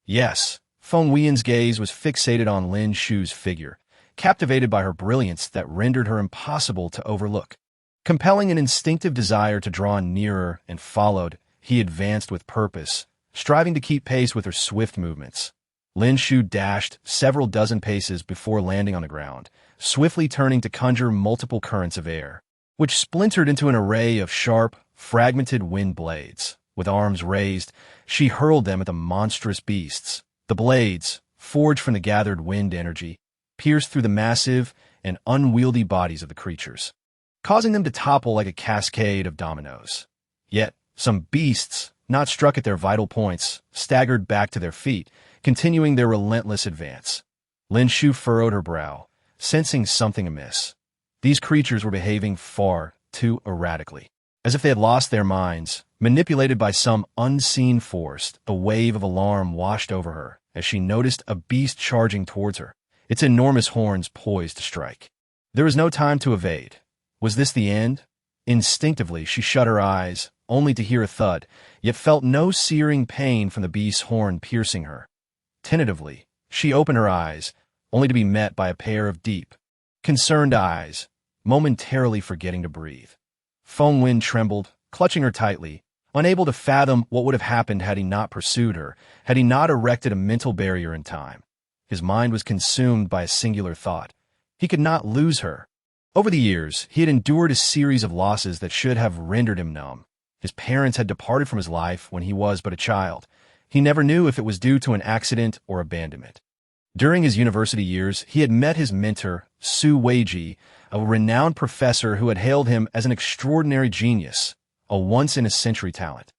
Yes, Feng Wuyan's gaze was fixated on Lin Shu's figure, captivated by her brilliance that rendered her impossible to overlook. Compelling an instinctive desire to draw nearer and followed, he advanced with purpose, striving to keep pace with her swift movements. Lin Shu dashed several dozen paces before landing on the ground, swiftly turning to conjure multiple currents of air, which splintered into an array of sharp, fragmented wind blades. With arms raised, she hurled them at the monstrous beasts. The blades, forged from the gathered wind energy, pierced through the massive and unwieldy bodies of the creatures, causing them to topple like a cascade of dominoes. Yet, some beasts, not struck at their vital points, staggered back to their feet, continuing their relentless advance. Lin Shu furrowed her brow, sensing something amiss. These creatures were behaving far too erratically, as if they had lost their minds. Manipulated by some unseen force, a wave of alarm washed over her as she noticed a beast charging towards her, its enormous horns poised to strike. There was no time to evade. Was this the end? Instinctively, she shut her eyes, only to hear a thud, yet felt no searing pain from the beast's horn piercing her. Tentatively, she opened her eyes, only to be met by a pair of deep, concerned eyes, momentarily forgetting to breathe. Feng Wuyan trembled, clutching her tightly, unable to fathom what would have happened had he not pursued her, had he not erected a mental barrier in time. His mind was consumed by a singular thought. He could not lose her. Over the years, he had endured a series of losses that should have rendered him numb. His parents had departed from his life when he was but a child. He never knew if it was due to an accident or abandonment. During his university years, he had met his mentor, Su Weiji, a renowned professor who had hailed him as an extraordinary genius, a once-in-a-century talent.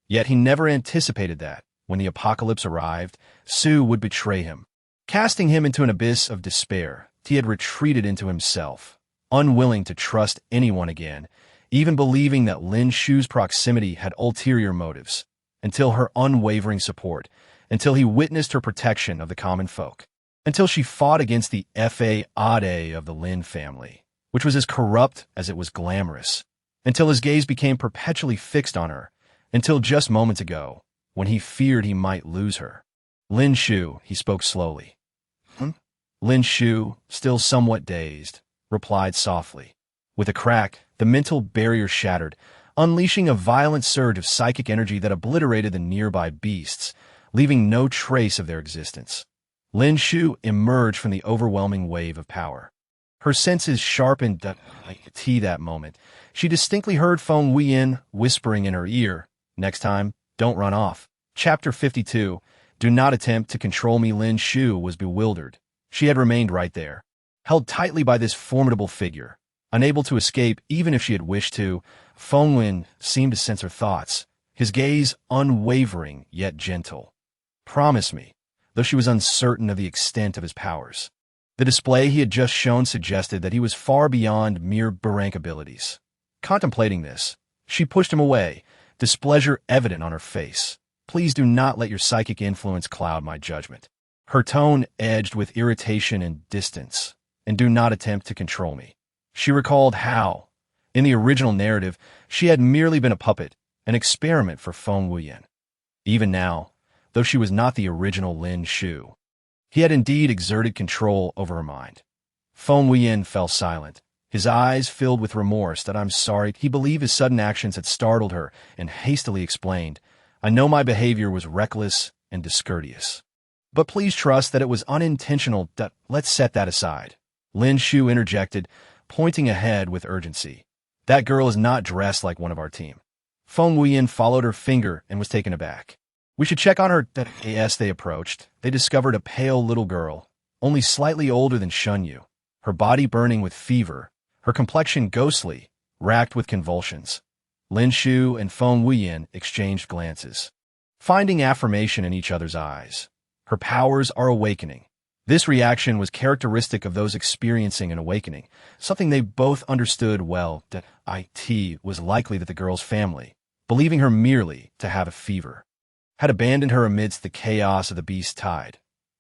Yet he never anticipated that, when the apocalypse arrived, Su would betray him. Casting him into an abyss of despair, he had retreated into himself, unwilling to trust anyone again, even believing that Lin Shu's proximity had ulterior motives, until her unwavering support, until he witnessed her protection of the common folk, until she fought against the fade of the Lin family, which was as corrupt as it was glamorous, until his gaze became perpetually fixed on her, until just moments ago, when he feared he might lose her. Lin Shu, he spoke slowly. Lin Shu, still somewhat dazed, replied softly. With a crack, the mental barrier shattered, unleashing a violent surge of psychic energy that obliterated the nearby beasts, leaving no trace of their existence. Lin Shu emerged from the overwhelming wave of power. Her senses sharpened that moment. She distinctly heard Feng Wuyan whispering in her ear, "Next time, don't run off." Chapter 52. Do not attempt to control me. Lin Shu was bewildered. She had remained right there, held tightly by this formidable figure. Unable to escape even if she had wished to, Feng Wuyan seemed to sense her thoughts, his gaze unwavering yet gentle. "Promise me," though she was uncertain of the extent of his powers. The display he had just shown suggested that he was far beyond mere Barank abilities. Contemplating this, she pushed him away, displeasure evident on her face. "Please do not let your psychic influence cloud my judgment." Her tone edged with irritation and distance. "And do not attempt to control me." She recalled how, in the original narrative, she had merely been a puppet, an experiment for Feng Wuyan. Even now, though she was not the original Lin Shu, he had indeed exerted control over her mind. Feng Wuyan fell silent, his eyes filled with remorse. "That I'm sorry." He believed his sudden actions had startled her and hastily explained, "I know my behavior was reckless and discourteous. But please trust that it was unintentional. Let's set that aside." Lin Shu interjected, pointing ahead with urgency. "That girl is not dressed like one of our team." Feng Wuyan followed her finger and was taken aback. "We should check on her." As they approached, they discovered a pale little girl, only slightly older than Shunyu, her body burning with fever, her complexion ghostly, racked with convulsions. Lin Shu and Feng Wuyan exchanged glances, finding affirmation in each other's eyes. Her powers are awakening. This reaction was characteristic of those experiencing an awakening, something they both understood well. That it was likely that the girl's family, believing her merely to have a fever, had abandoned her amidst the chaos of the beast tide.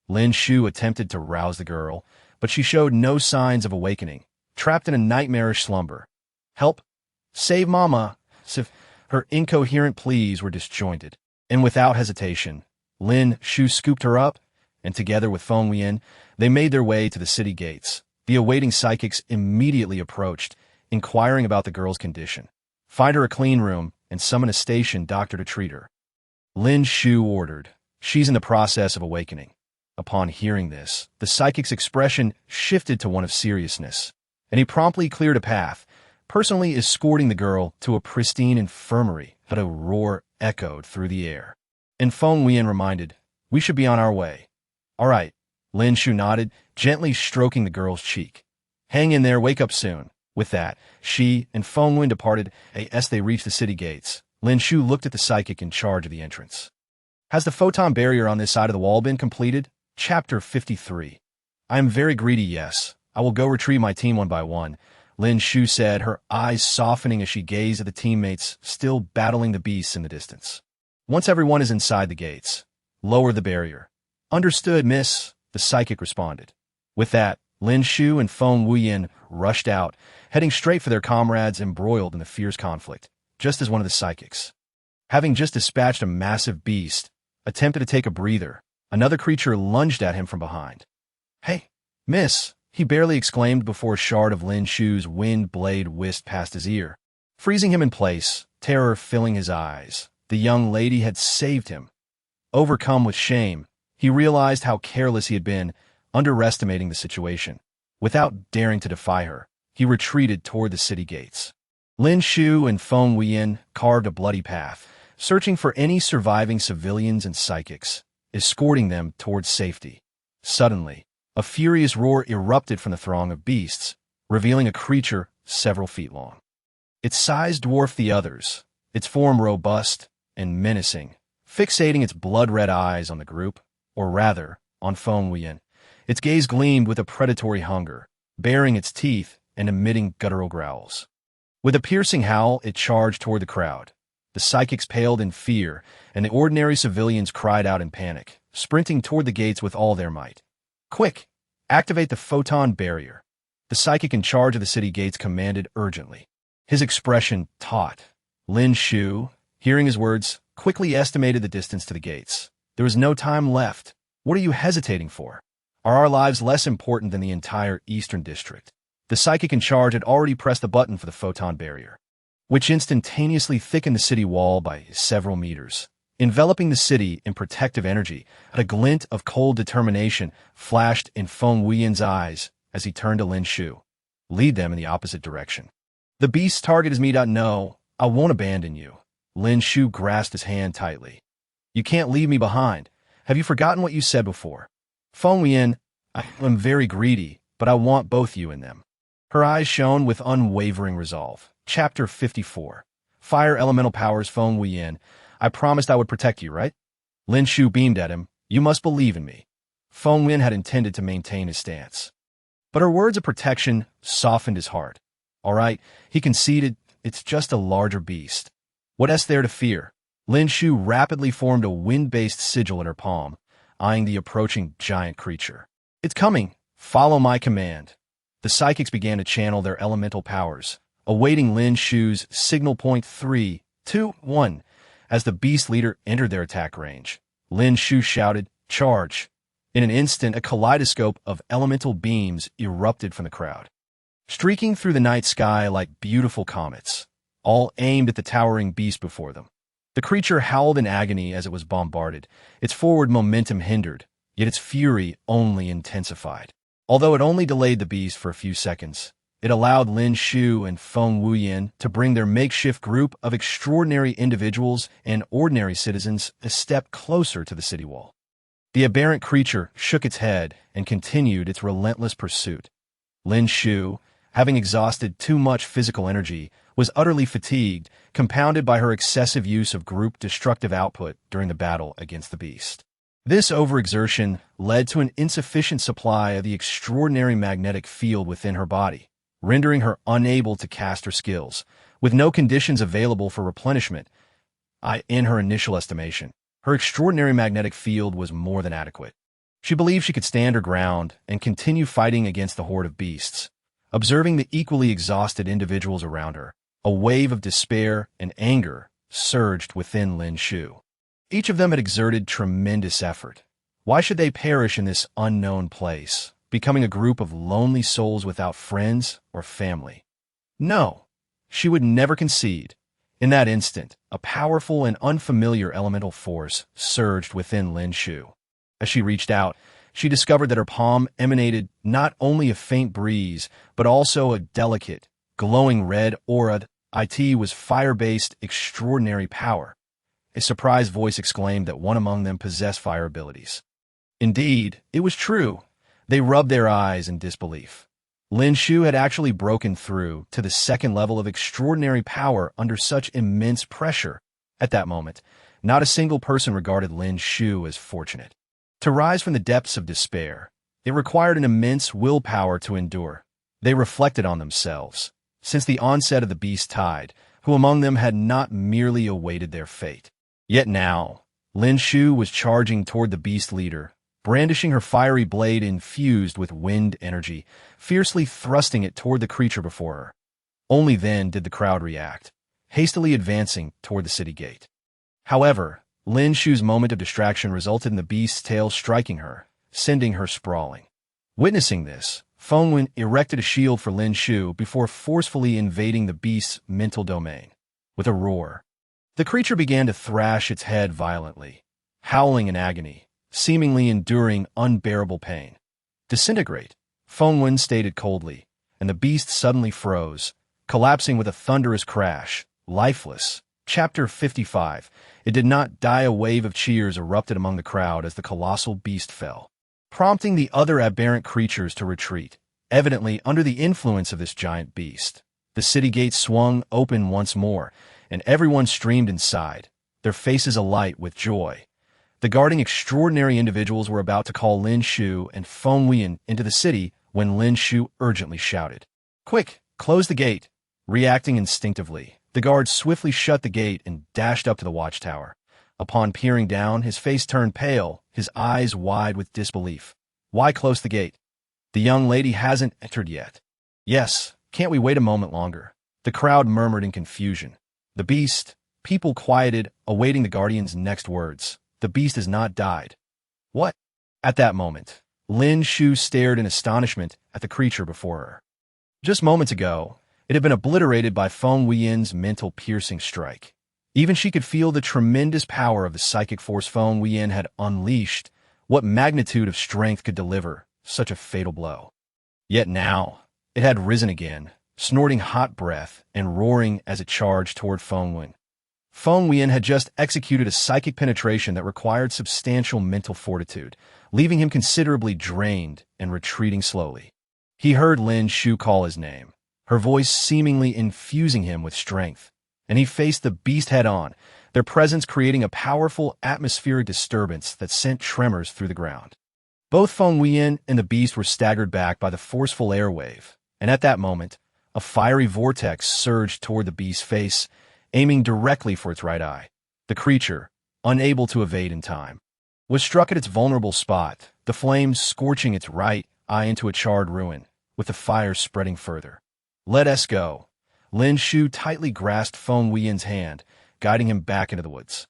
Lin Shu attempted to rouse the girl, but she showed no signs of awakening, trapped in a nightmarish slumber. "Help! Save Mama!" Her incoherent pleas were disjointed, and without hesitation, Lin Shu scooped her up, and together with Feng Wuyan, they made their way to the city gates. The awaiting psychics immediately approached, inquiring about the girl's condition. "Find her a clean room and summon a station doctor to treat her," Lin Shu ordered. "She's in the process of awakening." Upon hearing this, the psychic's expression shifted to one of seriousness, and he promptly cleared a path, personally escorting the girl to a pristine infirmary. But a roar echoed through the air, and Feng Wuyan reminded, "We should be on our way." "All right," Lin Shu nodded, gently stroking the girl's cheek. "Hang in there, wake up soon." With that, she and Feng Wuyan departed. As they reached the city gates, Lin Shu looked at the psychic in charge of the entrance. "Has the photon barrier on this side of the wall been completed?" Chapter 53. "I am very greedy, yes. I will go retrieve my team one by one," Lin Shu said, her eyes softening as she gazed at the teammates still battling the beasts in the distance. "Once everyone is inside the gates, lower the barrier." "Understood, miss," the psychic responded. With that, Lin Shu and Feng Wuyan rushed out, heading straight for their comrades embroiled in the fierce conflict, just as one of the psychics, having just dispatched a massive beast, attempted to take a breather. Another creature lunged at him from behind. "Hey, miss," he barely exclaimed before a shard of Lin Shu's wind blade whisked past his ear, freezing him in place, terror filling his eyes. The young lady had saved him. Overcome with shame, he realized how careless he had been, underestimating the situation. Without daring to defy her, he retreated toward the city gates. Lin Shu and Feng Wuyan carved a bloody path, searching for any surviving civilians and psychics, escorting them towards safety. Suddenly, a furious roar erupted from the throng of beasts, revealing a creature several feet long. Its size dwarfed the others, its form robust and menacing, fixating its blood-red eyes on the group, or rather, on Feng Wuyan. Its gaze gleamed with a predatory hunger. Baring its teeth, and emitting guttural growls. With a piercing howl, it charged toward the crowd. The psychics paled in fear, and the ordinary civilians cried out in panic, sprinting toward the gates with all their might. "Quick! Activate the photon barrier!" The psychic in charge of the city gates commanded urgently. His expression taut. Lin Shu, hearing his words, quickly estimated the distance to the gates. There was no time left. "What are you hesitating for? Are our lives less important than the entire Eastern District?" The psychic in charge had already pressed the button for the photon barrier, which instantaneously thickened the city wall by several meters, enveloping the city in protective energy. A glint of cold determination flashed in Feng Wuyan's eyes as he turned to Lin Shu. "Lead them in the opposite direction." "The beast's target is me. No, I won't abandon you." Lin Shu grasped his hand tightly. "You can't leave me behind. Have you forgotten what you said before?" "Feng Wuyan, I am very greedy, but I want both you and them." Her eyes shone with unwavering resolve. Chapter 54. Fire Elemental Powers. Feng Wuyan, I promised I would protect you, right? Lin Shu beamed at him. "You must believe in me." Feng Wuyan had intended to maintain his stance, but her words of protection softened his heart. "All right," he conceded, "it's just a larger beast. What is there to fear?" Lin Shu rapidly formed a wind-based sigil in her palm, eyeing the approaching giant creature. "It's coming. Follow my command." The psychics began to channel their elemental powers, awaiting Lin Shu's signal. Point 3, 2, 1. As the beast leader entered their attack range, Lin Shu shouted, "Charge!" In an instant, a kaleidoscope of elemental beams erupted from the crowd, streaking through the night sky like beautiful comets, all aimed at the towering beast before them. The creature howled in agony as it was bombarded. Its forward momentum hindered, yet its fury only intensified. Although it only delayed the beast for a few seconds, it allowed Lin Shu and Feng Wuyan to bring their makeshift group of extraordinary individuals and ordinary citizens a step closer to the city wall. The aberrant creature shook its head and continued its relentless pursuit. Lin Shu, having exhausted too much physical energy, was utterly fatigued, compounded by her excessive use of group destructive output during the battle against the beast. This overexertion led to an insufficient supply of the extraordinary magnetic field within her body, rendering her unable to cast her skills. With no conditions available for replenishment, in her initial estimation, her extraordinary magnetic field was more than adequate. She believed she could stand her ground and continue fighting against the horde of beasts. Observing the equally exhausted individuals around her, a wave of despair and anger surged within Lin Shu. Each of them had exerted tremendous effort. Why should they perish in this unknown place, becoming a group of lonely souls without friends or family? No, she would never concede. In that instant, a powerful and unfamiliar elemental force surged within Lin Shu. As she reached out, she discovered that her palm emanated not only a faint breeze, but also a delicate, glowing red aura. It was fire-based extraordinary power. A surprised voice exclaimed that one among them possessed fire abilities. Indeed, it was true. They rubbed their eyes in disbelief. Lin Shu had actually broken through to the second level of extraordinary power under such immense pressure. At that moment, not a single person regarded Lin Shu as fortunate. To rise from the depths of despair, it required an immense willpower to endure. They reflected on themselves. Since the onset of the beast tide, who among them had not merely awaited their fate? Yet now, Lin Shu was charging toward the beast leader, brandishing her fiery blade infused with wind energy, fiercely thrusting it toward the creature before her. Only then did the crowd react, hastily advancing toward the city gate. However, Lin Shu's moment of distraction resulted in the beast's tail striking her, sending her sprawling. Witnessing this, Feng Wuyan erected a shield for Lin Shu before forcefully invading the beast's mental domain. With a roar, the creature began to thrash its head violently, howling in agony, seemingly enduring unbearable pain. "Disintegrate," Feng Wuyan stated coldly, and the beast suddenly froze, collapsing with a thunderous crash, lifeless. Chapter 55. It did not die. A wave of cheers erupted among the crowd as the colossal beast fell, prompting the other aberrant creatures to retreat, evidently under the influence of this giant beast. The city gates swung open once more, and everyone streamed inside, their faces alight with joy. The guarding extraordinary individuals were about to call Lin Shu and Feng Wuyan into the city when Lin Shu urgently shouted, Quick, close the gate. Reacting instinctively, the guard swiftly shut the gate and dashed up to the watchtower. Upon peering down, his face turned pale, his eyes wide with disbelief. Why close the gate? The young lady hasn't entered yet. Yes, can't we wait a moment longer? The crowd murmured in confusion. The beast, people quieted, awaiting the guardian's next words. The beast has not died. What? At that moment, Lin Shu stared in astonishment at the creature before her. Just moments ago, it had been obliterated by Feng Wuyan's mental piercing strike. Even she could feel the tremendous power of the psychic force Feng Wuyan had unleashed. What magnitude of strength could deliver such a fatal blow? Yet now, it had risen again, snorting hot breath and roaring as it charged toward Feng Wuyan. Feng Wuyan had just executed a psychic penetration that required substantial mental fortitude, leaving him considerably drained and retreating slowly. He heard Lin Shu call his name, her voice seemingly infusing him with strength, and he faced the beast head-on, their presence creating a powerful atmospheric disturbance that sent tremors through the ground. Both Feng Wuyan and the beast were staggered back by the forceful airwave, and at that moment, a fiery vortex surged toward the beast's face, aiming directly for its right eye. The creature, unable to evade in time, was struck at its vulnerable spot, the flames scorching its right eye into a charred ruin, with the fire spreading further. Let us go. Lin Shu tightly grasped Feng Wuyan's hand, guiding him back into the woods.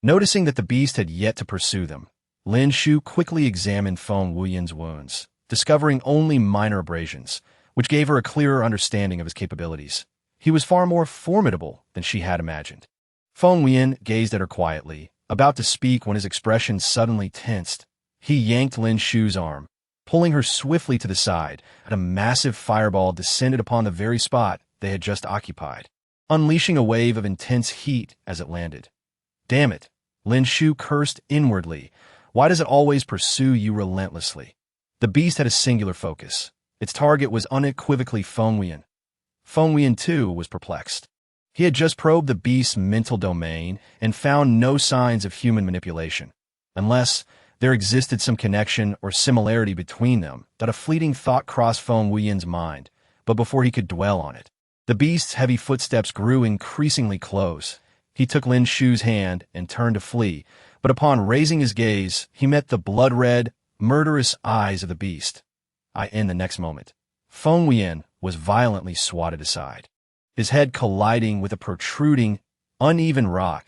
Noticing that the beast had yet to pursue them, Lin Shu quickly examined Feng Wuyan's wounds, discovering only minor abrasions, which gave her a clearer understanding of his capabilities. He was far more formidable than she had imagined. Feng Wuyan gazed at her quietly, about to speak when his expression suddenly tensed. He yanked Lin Shu's arm, pulling her swiftly to the side, and a massive fireball descended upon the very spot they had just occupied, unleashing a wave of intense heat as it landed. Damn it, Lin Shu cursed inwardly. Why does it always pursue you relentlessly? The beast had a singular focus. Its target was unequivocally Feng Wuyan. Feng Wuyan, too, was perplexed. He had just probed the beast's mental domain and found no signs of human manipulation, unless there existed some connection or similarity between them that a fleeting thought crossed Feng Wuyan's mind, but before he could dwell on it, the beast's heavy footsteps grew increasingly close. He took Lin Shu's hand and turned to flee, but upon raising his gaze, he met the blood-red, murderous eyes of the beast. In the next moment, Feng Wuyan was violently swatted aside, his head colliding with a protruding, uneven rock.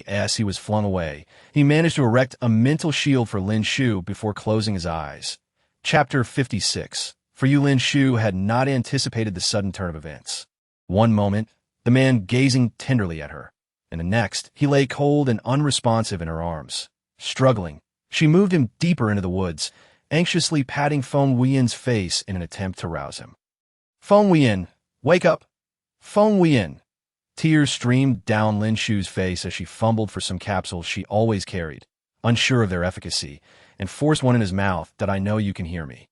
As he was flung away, he managed to erect a mental shield for Lin Shu before closing his eyes. Chapter 56. For you, Lin Shu had not anticipated the sudden turn of events. One moment, the man gazing tenderly at her, and the next, he lay cold and unresponsive in her arms. Struggling, she moved him deeper into the woods, anxiously patting Feng Wuyan's face in an attempt to rouse him. Feng Wuyan, wake up! Feng Wuyan! Tears streamed down Lin Shu's face as she fumbled for some capsules she always carried, unsure of their efficacy, and forced one in his mouth. That I know you can hear me,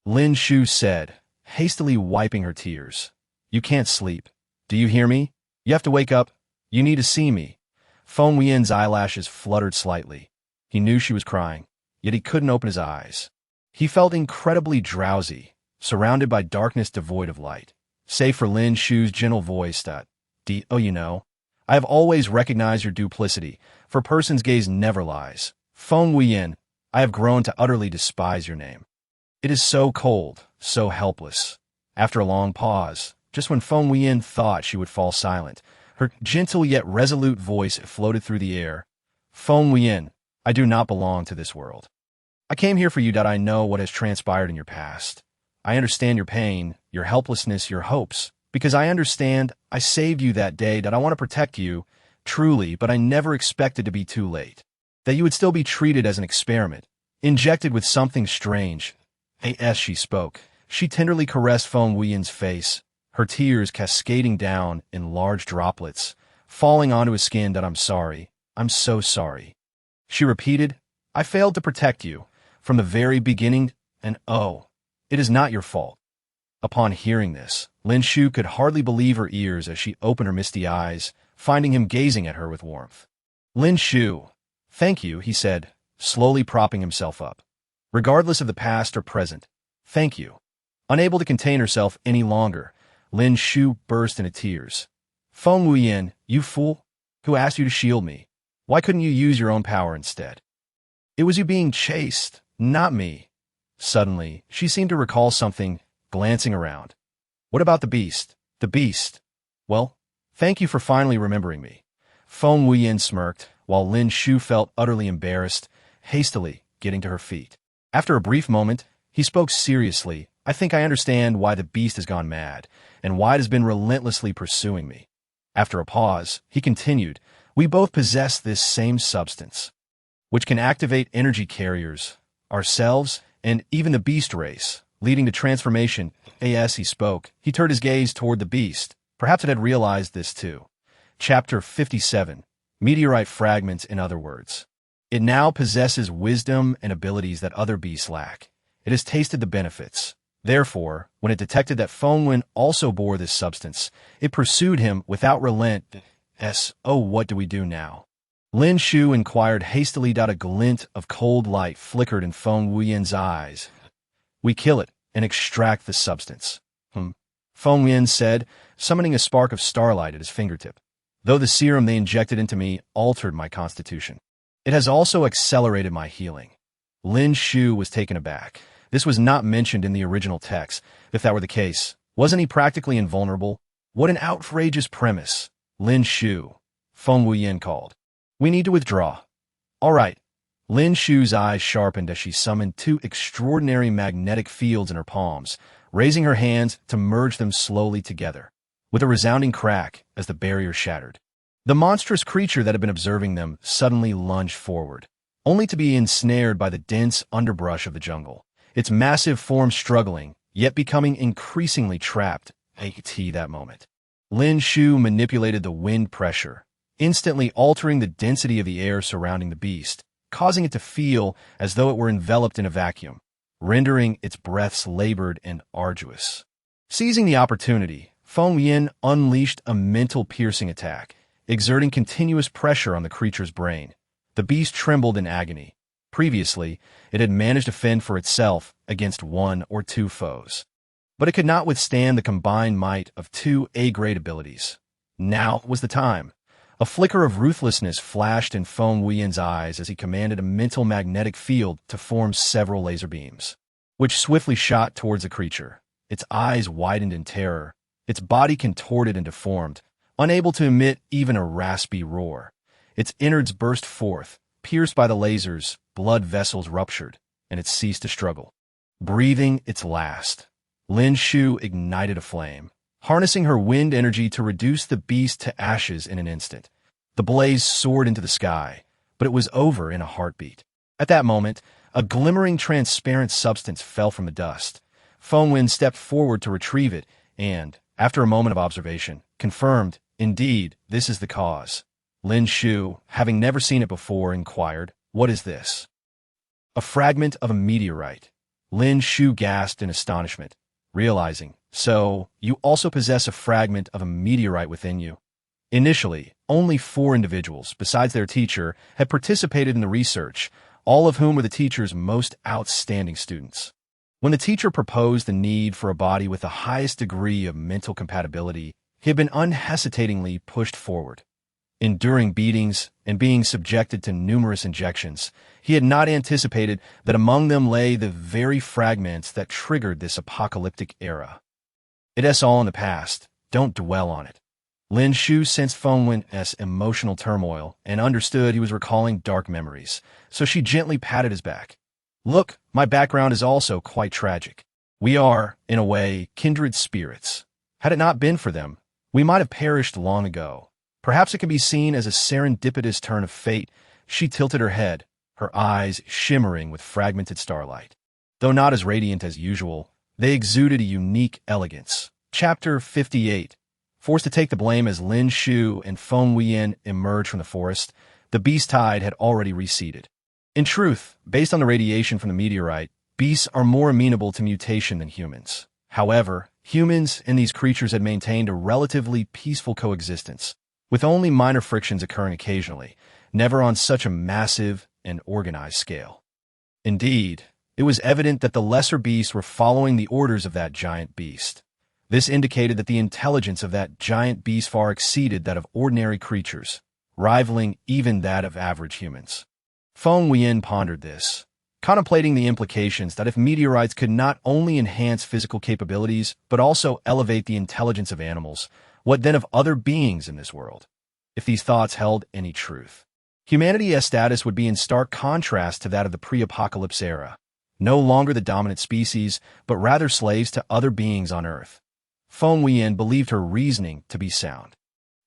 Lin Shu said, hastily wiping her tears. You can't sleep. Do you hear me? You have to wake up. You need to see me. Feng Wuyan's eyelashes fluttered slightly. He knew she was crying, yet he couldn't open his eyes. He felt incredibly drowsy, surrounded by darkness devoid of light, save for Lin Shu's gentle voice that, I have always recognized your duplicity, for a person's gaze never lies. Feng Wuyan, I have grown to utterly despise your name. It is so cold, so helpless. After a long pause, just when Feng Wuyan thought she would fall silent, her gentle yet resolute voice floated through the air. Feng Wuyan, I do not belong to this world. I came here for you. I know what has transpired in your past. I understand your pain, your helplessness, your hopes. Because I understand, I saved you that day. That I want to protect you, truly, but I never expected to be too late. That you would still be treated as an experiment, injected with something strange. As she spoke, she tenderly caressed Feng Wuyan's face, her tears cascading down in large droplets, falling onto his skin. That I'm sorry. I'm so sorry. She repeated, I failed to protect you from the very beginning, and it is not your fault. Upon hearing this, Lin Shu could hardly believe her ears as she opened her misty eyes, finding him gazing at her with warmth. Lin Shu, thank you, he said, slowly propping himself up. Regardless of the past or present, thank you. Unable to contain herself any longer, Lin Shu burst into tears. Feng Wuyan, you fool! Who asked you to shield me? Why couldn't you use your own power instead? It was you being chased, not me. Suddenly, she seemed to recall something, glancing around. What about the beast? The beast? Well, thank you for finally remembering me. Feng Wuyan smirked, while Lin Shu felt utterly embarrassed, hastily getting to her feet. After a brief moment, he spoke seriously. I think I understand why the beast has gone mad, and why it has been relentlessly pursuing me. After a pause, he continued, we both possess this same substance, which can activate energy carriers, ourselves, and even the beast race, leading to transformation. As he spoke, he turned his gaze toward the beast. Perhaps it had realized this too. Chapter 57. Meteorite fragments, in other words. It now possesses wisdom and abilities that other beasts lack. It has tasted the benefits. Therefore, when it detected that Feng Wuyan also bore this substance, it pursued him without relent. Oh, what do we do now? Lin Shu inquired hastily. A glint of cold light flickered in Feng Wuyan's eyes. We kill it and extract the substance. Feng Wuyan said, summoning a spark of starlight at his fingertip. Though the serum they injected into me altered my constitution, it has also accelerated my healing. Lin Shu was taken aback. This was not mentioned in the original text. If that were the case, wasn't he practically invulnerable? What an outrageous premise. Lin Shu, Feng Wuyan called. We need to withdraw. All right. Lin Shu's eyes sharpened as she summoned two extraordinary magnetic fields in her palms, raising her hands to merge them slowly together. With a resounding crack as the barrier shattered, the monstrous creature that had been observing them suddenly lunged forward, only to be ensnared by the dense underbrush of the jungle, its massive form struggling, yet becoming increasingly trapped. That moment, Lin Shu manipulated the wind pressure, instantly altering the density of the air surrounding the beast, causing it to feel as though it were enveloped in a vacuum, rendering its breaths labored and arduous. Seizing the opportunity, Feng Wuyan unleashed a mental piercing attack, exerting continuous pressure on the creature's brain. The beast trembled in agony. Previously, it had managed to fend for itself against one or two foes, but it could not withstand the combined might of two A-grade abilities. Now was the time. A flicker of ruthlessness flashed in Feng Wuyan's eyes as he commanded a mental magnetic field to form several laser beams, which swiftly shot towards the creature. Its eyes widened in terror, its body contorted and deformed, unable to emit even a raspy roar. Its innards burst forth, pierced by the lasers, blood vessels ruptured, and it ceased to struggle. Breathing its last, Lin Shu ignited a flame, harnessing her wind energy to reduce the beast to ashes in an instant. The blaze soared into the sky, but it was over in a heartbeat. At that moment, a glimmering transparent substance fell from the dust. Feng Wuyan stepped forward to retrieve it and, after a moment of observation, confirmed, indeed, this is the cause. Lin Shu, having never seen it before, inquired, what is this? A fragment of a meteorite. Lin Shu gasped in astonishment, realizing, so, you also possess a fragment of a meteorite within you. Initially, only 4 individuals, besides their teacher, had participated in the research, all of whom were the teacher's most outstanding students. When the teacher proposed the need for a body with the highest degree of mental compatibility, he had been unhesitatingly pushed forward. Enduring beatings and being subjected to numerous injections, he had not anticipated that among them lay the very fragments that triggered this apocalyptic era. It's all in the past. Don't dwell on it. Lin Shu sensed Feng Wuyan's emotional turmoil and understood he was recalling dark memories, so she gently patted his back. Look, my background is also quite tragic. We are, in a way, kindred spirits. Had it not been for them, we might have perished long ago. Perhaps it can be seen as a serendipitous turn of fate. She tilted her head, her eyes shimmering with fragmented starlight. Though not as radiant as usual, they exuded a unique elegance. Chapter 58. Forced to take the blame as Lin Shu and Feng Wuyan emerged from the forest, the beast tide had already receded. In truth, based on the radiation from the meteorite, beasts are more amenable to mutation than humans. However, humans and these creatures had maintained a relatively peaceful coexistence, with only minor frictions occurring occasionally, never on such a massive and organized scale. Indeed, It was evident that the lesser beasts were following the orders of that giant beast. This indicated that the intelligence of that giant beast far exceeded that of ordinary creatures, rivaling even that of average humans. Feng Wuyan pondered this, contemplating the implications that if meteorites could not only enhance physical capabilities but also elevate the intelligence of animals, what then of other beings in this world? If these thoughts held any truth, humanity's status would be in stark contrast to that of the pre-apocalypse era, no longer the dominant species, but rather slaves to other beings on Earth. Feng Wuyan believed her reasoning to be sound.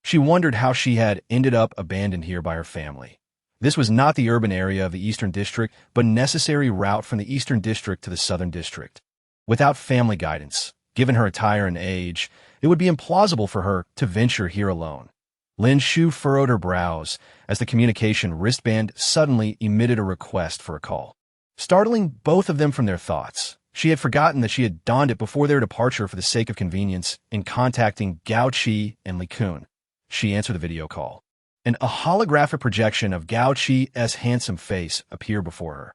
She wondered how she had ended up abandoned here by her family. This was not the urban area of the Eastern District, but a necessary route from the Eastern District to the Southern District. Without family guidance, given her attire and age, it would be implausible for her to venture here alone. Lin Shu furrowed her brows as the communication wristband suddenly emitted a request for a call. Startling both of them from their thoughts, she had forgotten that she had donned it before their departure for the sake of convenience in contacting Gao Qi and Li Kun. She answered the video call, and a holographic projection of Gao Qi's handsome face appeared before her.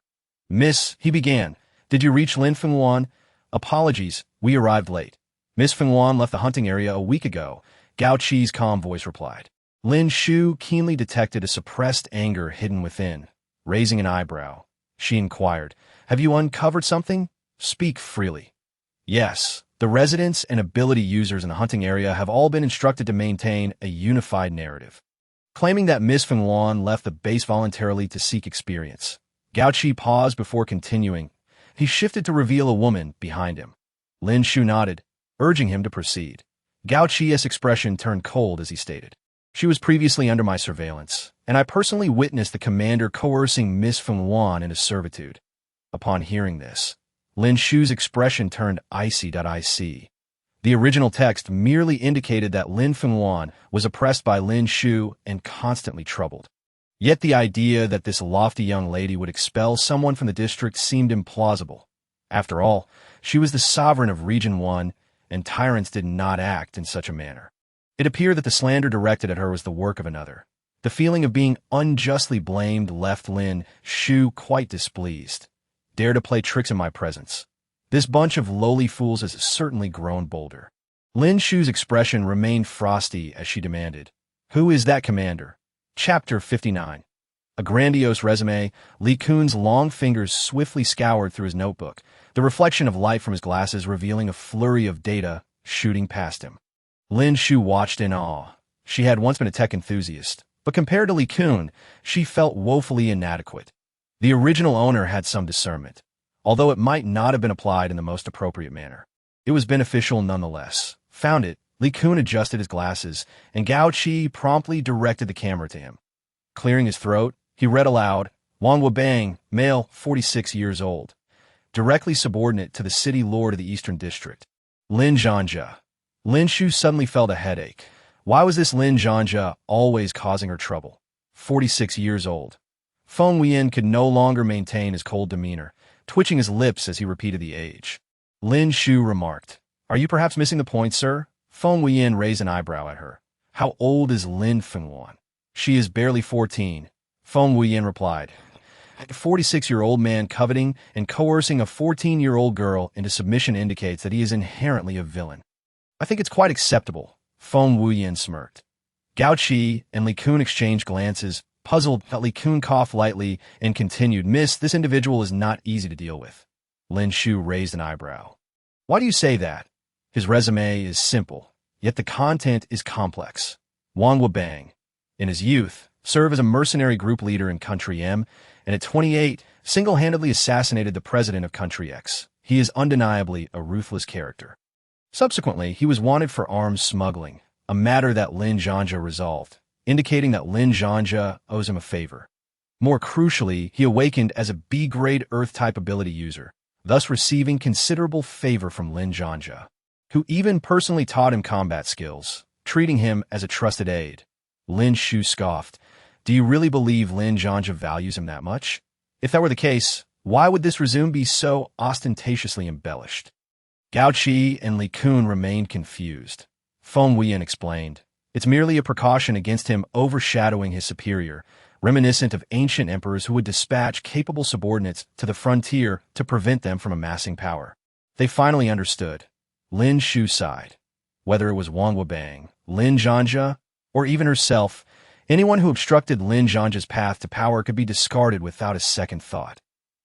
"Miss," he began, "did you reach Lin Feng Wuyan? Apologies, we arrived late. Miss Feng Wuyan left the hunting area a week ago," Gao Qi's calm voice replied. Lin Shu keenly detected a suppressed anger hidden within. Raising an eyebrow, she inquired, "Have you uncovered something? Speak freely." "Yes, the residents and ability users in the hunting area have all been instructed to maintain a unified narrative." Claiming that Miss Feng Wuyan left the base voluntarily to seek experience, Gao Qi paused before continuing. He shifted to reveal a woman behind him. Lin Shu nodded, urging him to proceed. Gao Qi's expression turned cold as he stated, "She was previously under my surveillance, and I personally witnessed the commander coercing Miss Feng Wuyan into servitude." Upon hearing this, Lin Shu's expression turned icy. The original text merely indicated that Lin Feng Wuyan was oppressed by Lin Shu and constantly troubled. Yet the idea that this lofty young lady would expel someone from the district seemed implausible. After all, she was the sovereign of Region 1, and tyrants did not act in such a manner. It appeared that the slander directed at her was the work of another. The feeling of being unjustly blamed left Lin Shu quite displeased. "Dare to play tricks in my presence. This bunch of lowly fools has certainly grown bolder." Lin Shu's expression remained frosty as she demanded, "Who is that commander?" Chapter 59. A grandiose resume, Li Kun's long fingers swiftly scoured through his notebook, the reflection of light from his glasses revealing a flurry of data shooting past him. Lin Shu watched in awe. She had once been a tech enthusiast, but compared to Li Kun, she felt woefully inadequate. The original owner had some discernment, although it might not have been applied in the most appropriate manner. It was beneficial nonetheless. Found it, Li Kun adjusted his glasses, and Gao Qi promptly directed the camera to him. Clearing his throat, he read aloud, "Wang Wabang, male, 46 years old, directly subordinate to the city lord of the Eastern District. Lin Zhanja." Lin Shu suddenly felt a headache. Why was this Lin Zhanja always causing her trouble? 46 years old. Feng Wuyan could no longer maintain his cold demeanor, twitching his lips as he repeated the age. Lin Shu remarked, "Are you perhaps missing the point, sir?" Feng Wuyan raised an eyebrow at her. "How old is Lin Feng Wuyan?" "She is barely 14. Feng Wuyan replied. A 46-year-old man coveting and coercing a 14-year-old girl into submission indicates that he is inherently a villain. "I think it's quite acceptable," Feng Wuyan smirked. Gao Qi and Li Kun exchanged glances, puzzled. Li Kun coughed lightly and continued, "Miss, this individual is not easy to deal with." Lin Shu raised an eyebrow. "Why do you say that?" "His resume is simple, yet the content is complex. Wang Wabang, in his youth, served as a mercenary group leader in Country M, and at 28, single-handedly assassinated the president of Country X. He is undeniably a ruthless character. Subsequently, he was wanted for arms smuggling, a matter that Lin Zhanja resolved, indicating that Lin Zhanja owes him a favor. More crucially, he awakened as a B-grade Earth-type ability user, thus receiving considerable favor from Lin Zhanja, who even personally taught him combat skills, treating him as a trusted aide." Lin Shu scoffed. "Do you really believe Lin Zhanja values him that much? If that were the case, why would this resume be so ostentatiously embellished?" Gao Qi and Li Kun remained confused. Feng Wuyan explained, "It's merely a precaution against him overshadowing his superior, reminiscent of ancient emperors who would dispatch capable subordinates to the frontier to prevent them from amassing power. They finally understood. Lin Shu sighed. Whether it was Wang Wabang, Lin Zhanja, or even herself, anyone who obstructed Lin Zhanja's path to power could be discarded without a second thought.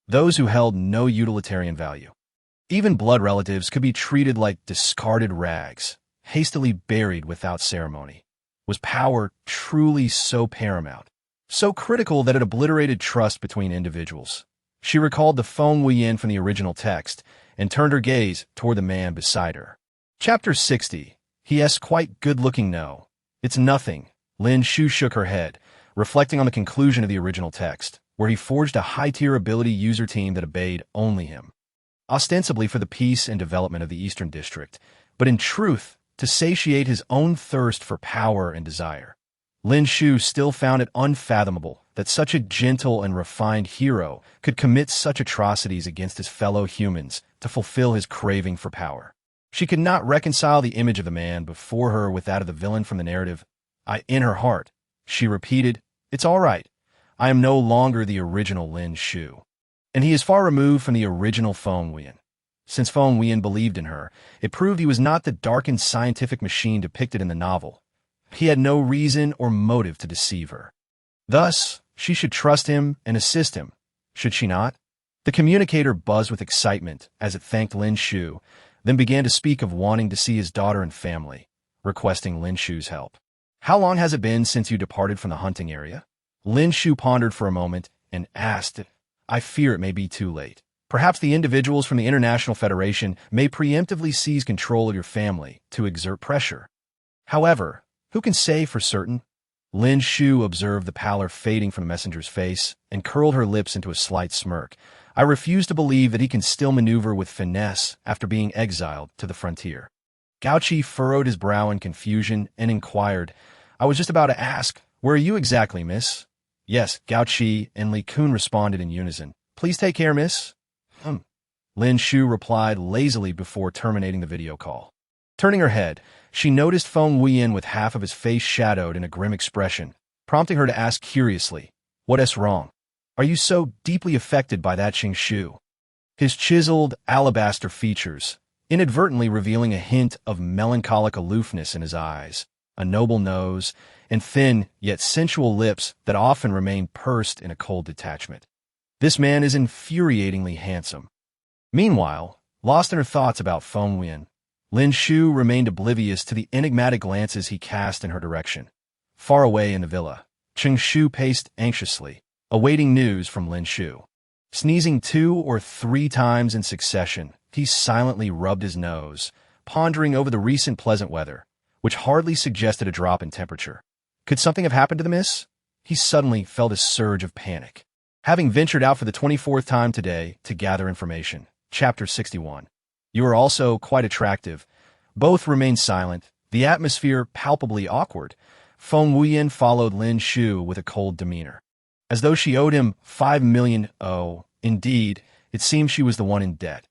Those who held no utilitarian value. Even blood relatives could be treated like discarded rags, hastily buried without ceremony. Was power truly so paramount, so critical that it obliterated trust between individuals? She recalled the Feng Wuyan from the original text and turned her gaze toward the man beside her. Chapter 60. He quite good-looking no. It's nothing. Lin Shu shook her head, reflecting on the conclusion of the original text, where he forged a high-tier ability user team that obeyed only him. Ostensibly for the peace and development of the Eastern District, but in truth, to satiate his own thirst for power and desire. Lin Shu still found it unfathomable that such a gentle and refined hero could commit such atrocities against his fellow humans to fulfill his craving for power. She could not reconcile the image of the man before her with that of the villain from the narrative. In her heart, she repeated, "It's all right. I am no longer the original Lin Shu." And he is far removed from the original Feng Wuyan. Since Feng Wuyan believed in her, it proved he was not the darkened scientific machine depicted in the novel. He had no reason or motive to deceive her. Thus, she should trust him and assist him, should she not? The communicator buzzed with excitement as it thanked Lin Shu, then began to speak of wanting to see his daughter and family, requesting Lin Shu's help. "How long has it been since you departed from the hunting area?" Lin Shu pondered for a moment and asked, "I fear it may be too late. Perhaps the individuals from the International Federation may preemptively seize control of your family to exert pressure. However, who can say for certain?" Lin Shu observed the pallor fading from the messenger's face and curled her lips into a slight smirk. "I refuse to believe that he can still maneuver with finesse after being exiled to the frontier." Gauchi furrowed his brow in confusion and inquired, "I was just about to ask, where are you exactly, miss?" "Yes," Gauchi and Li Kun responded in unison. "Please take care, miss." Lin Shu replied lazily before terminating the video call. Turning her head, she noticed Feng Wuyan with half of his face shadowed in a grim expression, prompting her to ask curiously, "What's wrong? Are you so deeply affected by that Qing Shu?" His chiseled, alabaster features, inadvertently revealing a hint of melancholic aloofness in his eyes, a noble nose, and thin yet sensual lips that often remain pursed in a cold detachment. This man is infuriatingly handsome. Meanwhile, lost in her thoughts about Feng Wuyan, Lin Shu remained oblivious to the enigmatic glances he cast in her direction. Far away in the villa, Qing Shu paced anxiously, awaiting news from Lin Shu. Sneezing 2 or 3 times in succession, he silently rubbed his nose, pondering over the recent pleasant weather, which hardly suggested a drop in temperature. Could something have happened to the miss? He suddenly felt a surge of panic. Having ventured out for the 24th time today to gather information. Chapter 61. You are also quite attractive. Both remained silent, the atmosphere palpably awkward. Feng Wuyan followed Lin Shu with a cold demeanor, as though she owed him 5 million. Oh, indeed, it seemed she was the one in debt.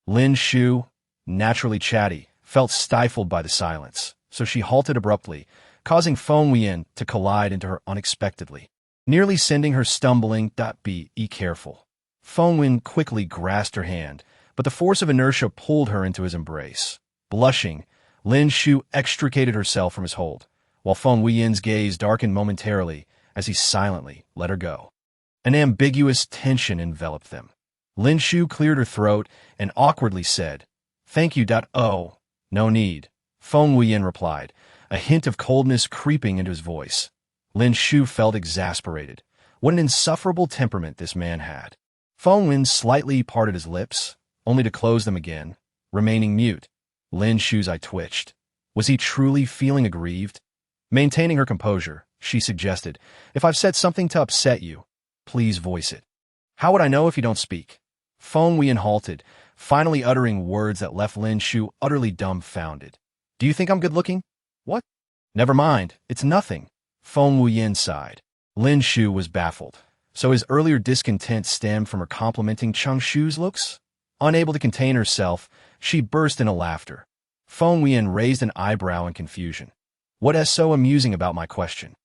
Lin Shu, naturally chatty, felt stifled by the silence, so she halted abruptly, causing Feng Wuyan to collide into her unexpectedly, nearly sending her stumbling. Be careful. Feng Wuyan quickly grasped her hand, but the force of inertia pulled her into his embrace. Blushing, Lin Shu extricated herself from his hold, while Feng Wuyan's gaze darkened momentarily as he silently let her go. An ambiguous tension enveloped them. Lin Shu cleared her throat and awkwardly said, "Thank you. Oh, no need," Feng Wuyan replied, a hint of coldness creeping into his voice. Lin Shu felt exasperated. What an insufferable temperament this man had. Feng Wuyan slightly parted his lips, only to close them again, remaining mute. Lin Shu's eye twitched. Was he truly feeling aggrieved? Maintaining her composure, she suggested, "If I've said something to upset you, please voice it." "How would I know if you don't speak?" Feng Wuyan halted, finally uttering words that left Lin Shu utterly dumbfounded. "Do you think I'm good-looking?" "What?" "Never mind, it's nothing." Feng Wuyan sighed. Lin Shu was baffled. So his earlier discontent stemmed from her complimenting Qing Shu's looks? Unable to contain herself, she burst into laughter. Feng Wuyan raised an eyebrow in confusion. "What is so amusing about my question?"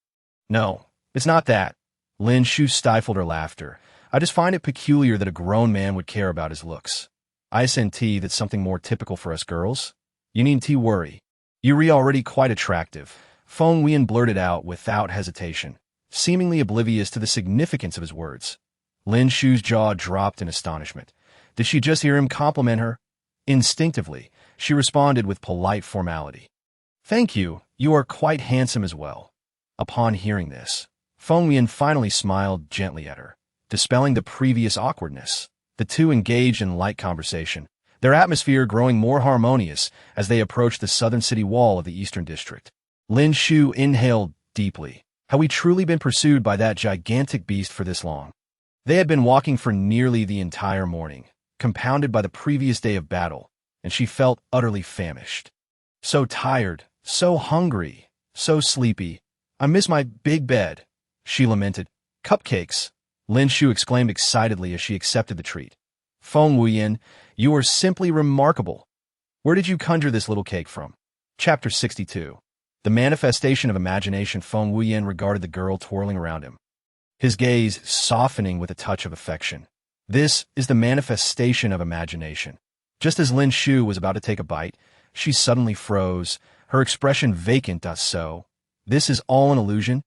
"No, it's not that." Lin Shu stifled her laughter. I just find it peculiar that a grown man would care about his looks. I that's something more typical for us girls. You needn't worry. You're already quite attractive, Feng Wuyan blurted out without hesitation, seemingly oblivious to the significance of his words. Lin Shu's jaw dropped in astonishment. Did she just hear him compliment her? Instinctively, she responded with polite formality. Thank you, you are quite handsome as well. Upon hearing this, Feng Wuyan finally smiled gently at her, dispelling the previous awkwardness. The two engaged in light conversation, their atmosphere growing more harmonious as they approached the southern city wall of the Eastern District. Lin Shu inhaled deeply. Had we truly been pursued by that gigantic beast for this long? They had been walking for nearly the entire morning, compounded by the previous day of battle, and she felt utterly famished. So tired, so hungry, so sleepy. I miss my big bed, she lamented. Cupcakes, Lin Shu exclaimed excitedly as she accepted the treat. Feng Wuyan, you are simply remarkable. Where did you conjure this little cake from? Chapter 62. The manifestation of imagination. Feng Wuyan regarded the girl twirling around him, his gaze softening with a touch of affection. This is the manifestation of imagination. Just as Lin Shu was about to take a bite, she suddenly froze, her expression vacant. So, this is all an illusion?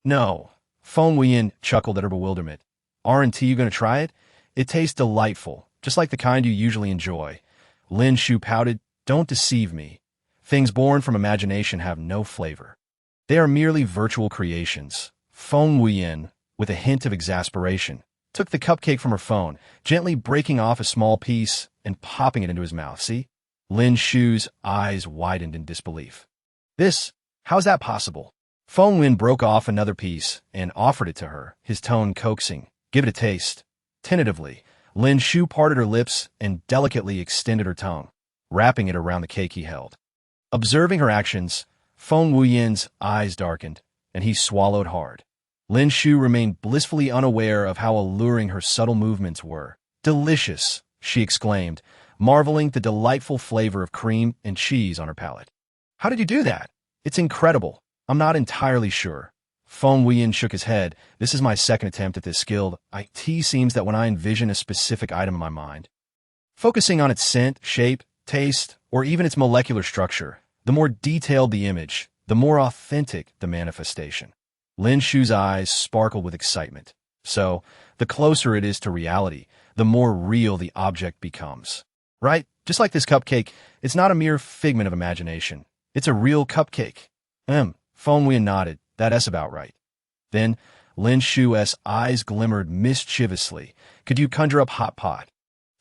No. Feng Wuyan chuckled at her bewilderment. Aren't you going to try it? It tastes delightful, just like the kind you usually enjoy. Lin Shu pouted. Don't deceive me. Things born from imagination have no flavor. They are merely virtual creations. Feng Wuyan, with a hint of exasperation, took the cupcake from her phone, gently breaking off a small piece and popping it into his mouth. See? Lin Shu's eyes widened in disbelief. How's that possible? Feng Wuyan broke off another piece and offered it to her, his tone coaxing. Give it a taste. Tentatively, Lin Shu parted her lips and delicately extended her tongue, wrapping it around the cake he held. Observing her actions, Feng Wuyan's eyes darkened, and he swallowed hard. Lin Shu remained blissfully unaware of how alluring her subtle movements were. Delicious, she exclaimed, marveling at the delightful flavor of cream and cheese on her palate. How did you do that? It's incredible. I'm not entirely sure. Feng Wuyan shook his head. This is my second attempt at this skill. It seems that when I envision a specific item in my mind, focusing on its scent, shape, taste, or even its molecular structure, the more detailed the image, the more authentic the manifestation. Lin Shu's eyes sparkled with excitement. So, the closer it is to reality, the more real the object becomes. Right? Just like this cupcake, it's not a mere figment of imagination. It's a real cupcake. Feng Wuyan nodded. That's about right. Then, Lin Shu's eyes glimmered mischievously. Could you conjure up hot pot?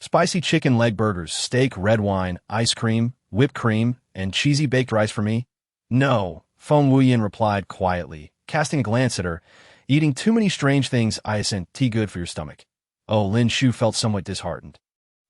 Spicy chicken leg burgers, steak, red wine, ice cream, whipped cream, and cheesy baked rice for me? No, Feng Wuyan replied quietly, casting a glance at her. Eating too many strange things isn't good for your stomach. Oh, Lin Shu felt somewhat disheartened.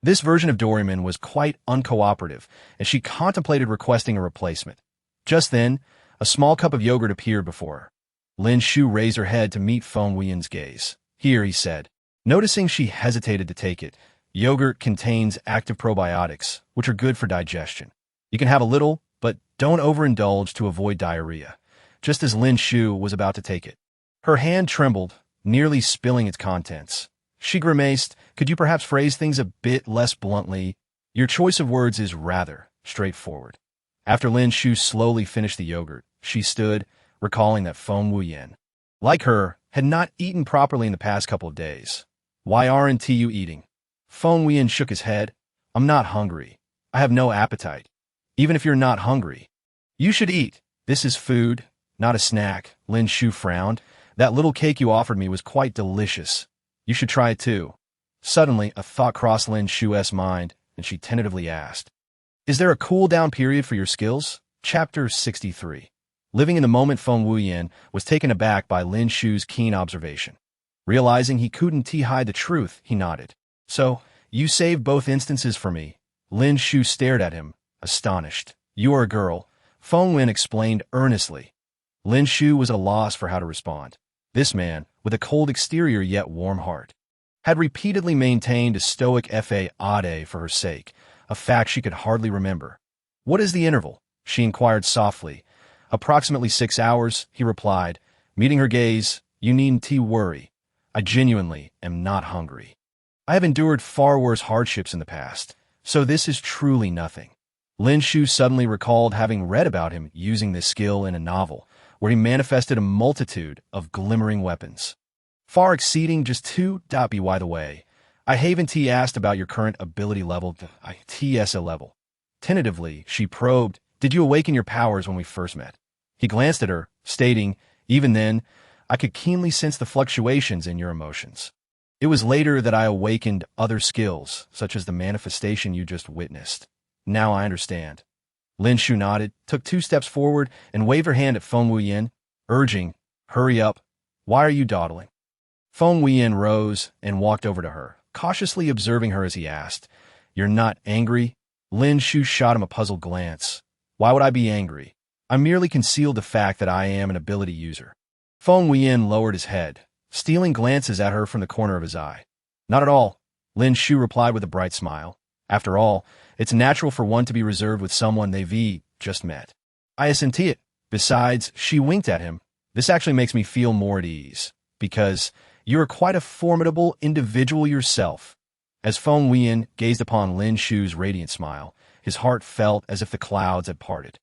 This version of Doraemon was quite uncooperative, as she contemplated requesting a replacement. Just then, a small cup of yogurt appeared before her. Lin Shu raised her head to meet Feng Wuyan's gaze. Here, he said. Noticing she hesitated to take it, yogurt contains active probiotics, which are good for digestion. You can have a little, but don't overindulge to avoid diarrhea. Just as Lin Shu was about to take it, her hand trembled, nearly spilling its contents. She grimaced. Could you perhaps phrase things a bit less bluntly? Your choice of words is rather straightforward. After Lin Shu slowly finished the yogurt, she stood, recalling that Feng Wuyan, like her, had not eaten properly in the past couple of days. Why aren't you eating? Feng Wuyan shook his head. I'm not hungry. I have no appetite. Even if you're not hungry, you should eat. This is food, not a snack. Lin Shu frowned. That little cake you offered me was quite delicious. You should try it too. Suddenly, a thought crossed Lin Shu's mind, and she tentatively asked, is there a cool-down period for your skills? Chapter 63. Living in the moment, Feng Wuyan was taken aback by Lin Shu's keen observation. Realizing he couldn't hide the truth, he nodded. So, you saved both instances for me. Lin Shu stared at him, astonished. You are a girl, Feng Wuyan explained earnestly. Lin Shu was at a loss for how to respond. This man, with a cold exterior yet warm heart, had repeatedly maintained a stoic faade for her sake, a fact she could hardly remember. What is the interval? She inquired softly. Approximately 6 hours, he replied. Meeting her gaze, You needn't worry. I genuinely am not hungry. I have endured far worse hardships in the past, so this is truly nothing. Lin Shu suddenly recalled having read about him using this skill in a novel, where he manifested a multitude of glimmering weapons, far exceeding just two. By the way, I haven't asked about your current ability level, TSA level. Tentatively, she probed, did you awaken your powers when we first met? He glanced at her, stating, even then, I could keenly sense the fluctuations in your emotions. It was later that I awakened other skills, such as the manifestation you just witnessed. Now I understand. Lin Shu nodded, took 2 steps forward, and waved her hand at Feng Wuyan, urging, hurry up. Why are you dawdling? Feng Wuyan rose and walked over to her, cautiously observing her as he asked, you're not angry? Lin Shu shot him a puzzled glance. Why would I be angry? I merely concealed the fact that I am an ability user. Feng Wuyan lowered his head, stealing glances at her from the corner of his eye. Not at all, Lin Shu replied with a bright smile. After all, it's natural for one to be reserved with someone they've just met. I assent it. Besides, she winked at him. This actually makes me feel more at ease, because you are quite a formidable individual yourself. As Feng Wuyan gazed upon Lin Shu's radiant smile, his heart felt as if the clouds had parted.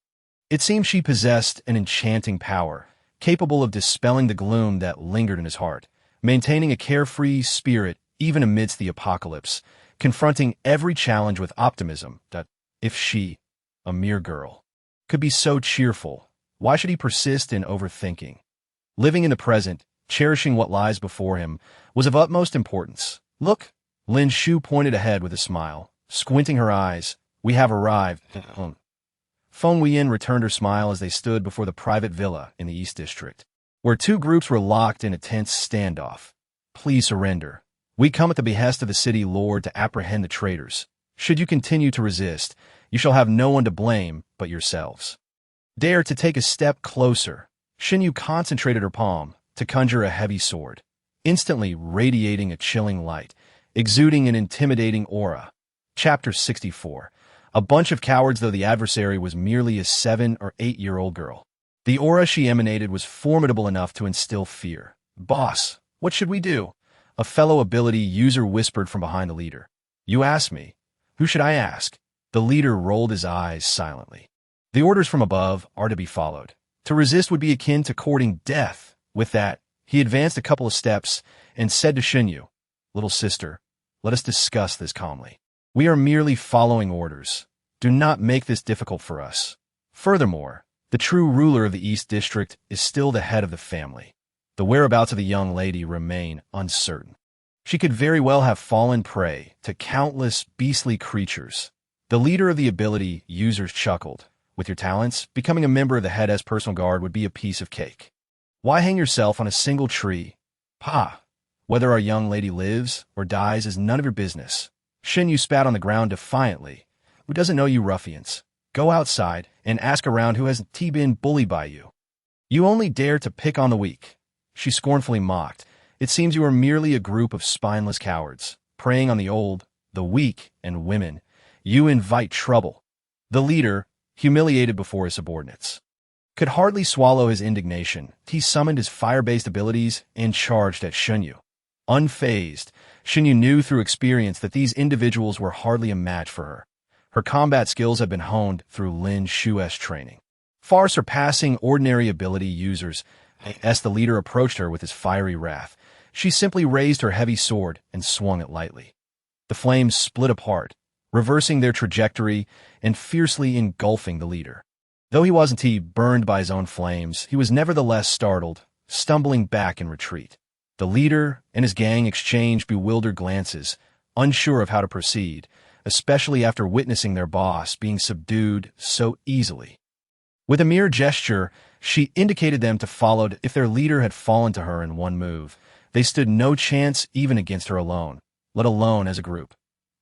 It seemed she possessed an enchanting power, capable of dispelling the gloom that lingered in his heart, maintaining a carefree spirit even amidst the apocalypse, confronting every challenge with optimism. That if she, a mere girl, could be so cheerful, why should he persist in overthinking? Living in the present, cherishing what lies before him, was of utmost importance. Look, Lin Shu pointed ahead with a smile, squinting her eyes. We have arrived. Feng Wuyan returned her smile as they stood before the private villa in the East District, where 2 groups were locked in a tense standoff. Please surrender. We come at the behest of the city lord to apprehend the traitors. Should you continue to resist, you shall have no one to blame but yourselves. Dare to take a step closer. Xinyu concentrated her palm to conjure a heavy sword, instantly radiating a chilling light, exuding an intimidating aura. Chapter 64. A bunch of cowards, though the adversary was merely a 7 or 8-year-old girl. The aura she emanated was formidable enough to instill fear. Boss, what should we do? A fellow ability user whispered from behind the leader. You ask me. Who should I ask? The leader rolled his eyes silently. The orders from above are to be followed. To resist would be akin to courting death. With that, he advanced a couple of steps and said to Xinyu, little sister, let us discuss this calmly. We are merely following orders. Do not make this difficult for us. Furthermore, the true ruler of the East District is still the head of the family. The whereabouts of the young lady remain uncertain. She could very well have fallen prey to countless beastly creatures. The leader of the ability users chuckled. With your talents, becoming a member of the head's personal guard would be a piece of cake. Why hang yourself on a single tree? Pa, whether our young lady lives or dies is none of your business. Xinyu spat on the ground defiantly. Who doesn't know you ruffians? Go outside and ask around who hasn't been bullied by you. You only dare to pick on the weak. She scornfully mocked. It seems you are merely a group of spineless cowards, preying on the old, the weak, and women. You invite trouble. The leader, humiliated before his subordinates, could hardly swallow his indignation. He summoned his fire-based abilities and charged at Xinyu. Unfazed, Xinyu knew through experience that these individuals were hardly a match for her. Her combat skills had been honed through Lin Shu's training, far surpassing ordinary ability users. As the leader approached her with his fiery wrath, she simply raised her heavy sword and swung it lightly. The flames split apart, reversing their trajectory and fiercely engulfing the leader. Though he wasn't burned by his own flames, he was nevertheless startled, stumbling back in retreat. The leader and his gang exchanged bewildered glances, unsure of how to proceed, especially after witnessing their boss being subdued so easily. With a mere gesture, she indicated them to follow. If their leader had fallen to her in one move, they stood no chance even against her alone, let alone as a group.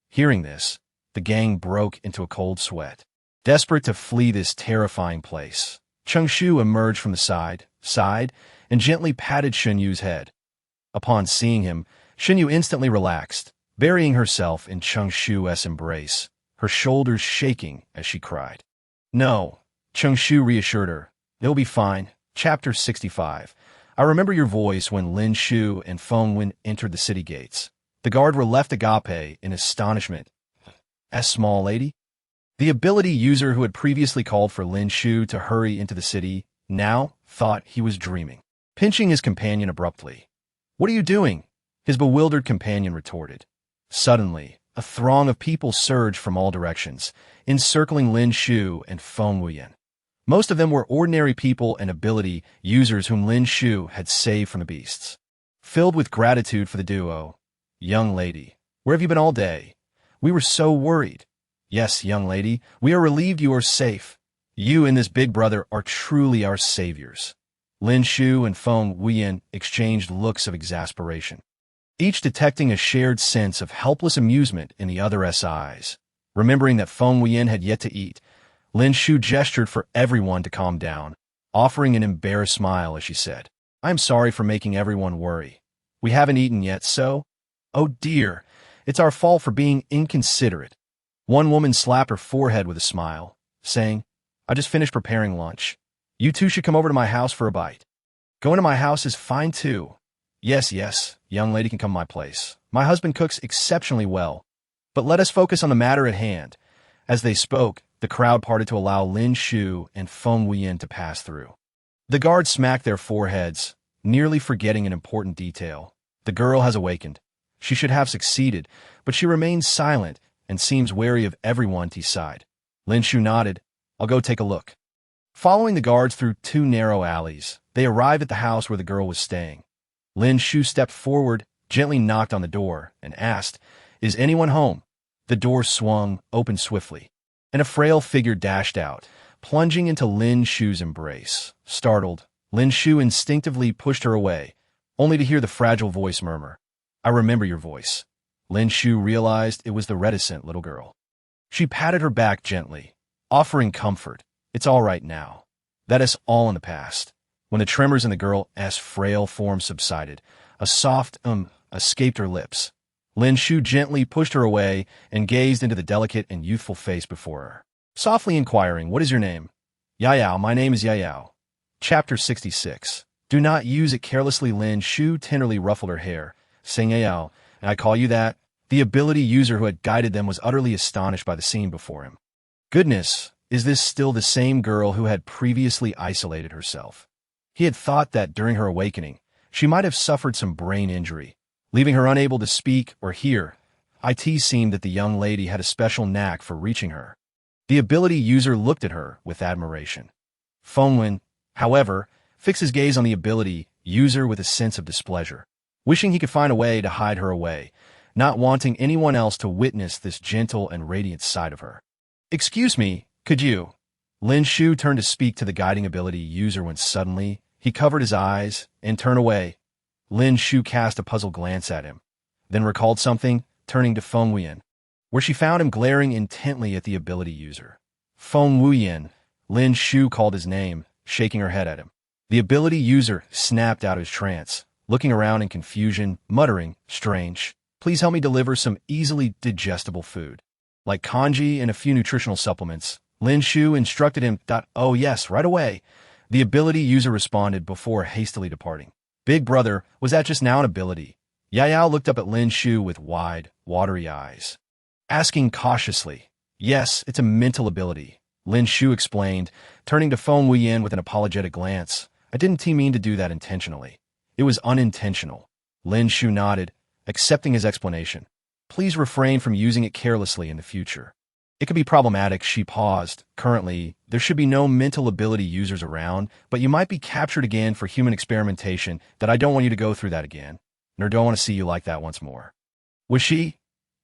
Hearing this, the gang broke into a cold sweat. Desperate to flee this terrifying place, Chengshu emerged from the side, and gently patted Xinyu's head. Upon seeing him, Xinyu instantly relaxed, burying herself in Chengshu's embrace, her shoulders shaking as she cried. No, Chengshu reassured her. They'll be fine. Chapter 65. I remember your voice when Lin Shu and Feng Wuyan entered the city gates. The guard were left agape in astonishment. As small lady? The ability user who had previously called for Lin Shu to hurry into the city now thought he was dreaming. Pinching his companion abruptly. "What are you doing?" his bewildered companion retorted. Suddenly, a throng of people surged from all directions, encircling Lin Shu and Feng Wuyan. Most of them were ordinary people and ability users whom Lin Shu had saved from the beasts. Filled with gratitude for the duo, "Young lady, where have you been all day? We were so worried." "Yes, young lady, we are relieved you are safe. You and this big brother are truly our saviors." Lin Shu and Feng Wuyan exchanged looks of exasperation, each detecting a shared sense of helpless amusement in the other's eyes. Remembering that Feng Wuyan had yet to eat, Lin Shu gestured for everyone to calm down, offering an embarrassed smile as she said, "I am sorry for making everyone worry. We haven't eaten yet, so—" "Oh dear, it's our fault for being inconsiderate." One woman slapped her forehead with a smile, saying, "I just finished preparing lunch. You two should come over to my house for a bite." "Going to my house is fine too." Yes, young lady can come to my place. My husband cooks exceptionally well. But let us focus on the matter at hand." As they spoke, the crowd parted to allow Lin Shu and Feng Wuyan to pass through. The guards smacked their foreheads, nearly forgetting an important detail. The girl has awakened. She should have succeeded, but she remains silent and seems wary of everyone, he sighed. Lin Shu nodded. "I'll go take a look." Following the guards through 2 narrow alleys, they arrived at the house where the girl was staying. Lin Shu stepped forward, gently knocked on the door, and asked, "Is anyone home?" The door swung open swiftly, and a frail figure dashed out, plunging into Lin Shu's embrace. Startled, Lin Shu instinctively pushed her away, only to hear the fragile voice murmur, "I remember your voice." Lin Shu realized it was the reticent little girl. She patted her back gently, offering comfort. "It's all right now. That is all in the past." When the tremors in the girl's frail form subsided, a soft escaped her lips. Lin Shu gently pushed her away and gazed into the delicate and youthful face before her, softly inquiring, "What is your name?" "Yayao, my name is Yayao." Chapter 66. Do not use it carelessly. Lin Shu tenderly ruffled her hair, saying, "Yayao, and I call you that?" The ability user who had guided them was utterly astonished by the scene before him. Goodness, is this still the same girl who had previously isolated herself? He had thought that during her awakening, she might have suffered some brain injury, leaving her unable to speak or hear. It seemed that the young lady had a special knack for reaching her. The ability user looked at her with admiration. Feng Wuyan, however, fixed his gaze on the ability user with a sense of displeasure, wishing he could find a way to hide her away, not wanting anyone else to witness this gentle and radiant side of her. "Excuse me, could you?" Lin Shu turned to speak to the guiding ability user when suddenly he covered his eyes and turned away. Lin Shu cast a puzzled glance at him, then recalled something, turning to Feng Wuyan, where she found him glaring intently at the ability user. "Feng Wuyan," Lin Shu called his name, shaking her head at him. The ability user snapped out of his trance, looking around in confusion, muttering, "Strange. Please help me deliver some easily digestible food, like kanji and a few nutritional supplements." Lin Shu instructed him. "Oh yes, right away." The ability user responded before hastily departing. Big Brother, was that just now an ability? Yayao looked up at Lin Shu with wide, watery eyes, asking cautiously. "Yes, it's a mental ability," Lin Shu explained, turning to Feng Wuyan with an apologetic glance. "I didn't mean to do that intentionally. It was unintentional." Lin Shu nodded, accepting his explanation. "Please refrain from using it carelessly in the future. It could be problematic." She paused. "Currently, there should be no mental ability users around, but you might be captured again for human experimentation. That I don't want you to go through that again, nor don't want to see you like that once more." Was she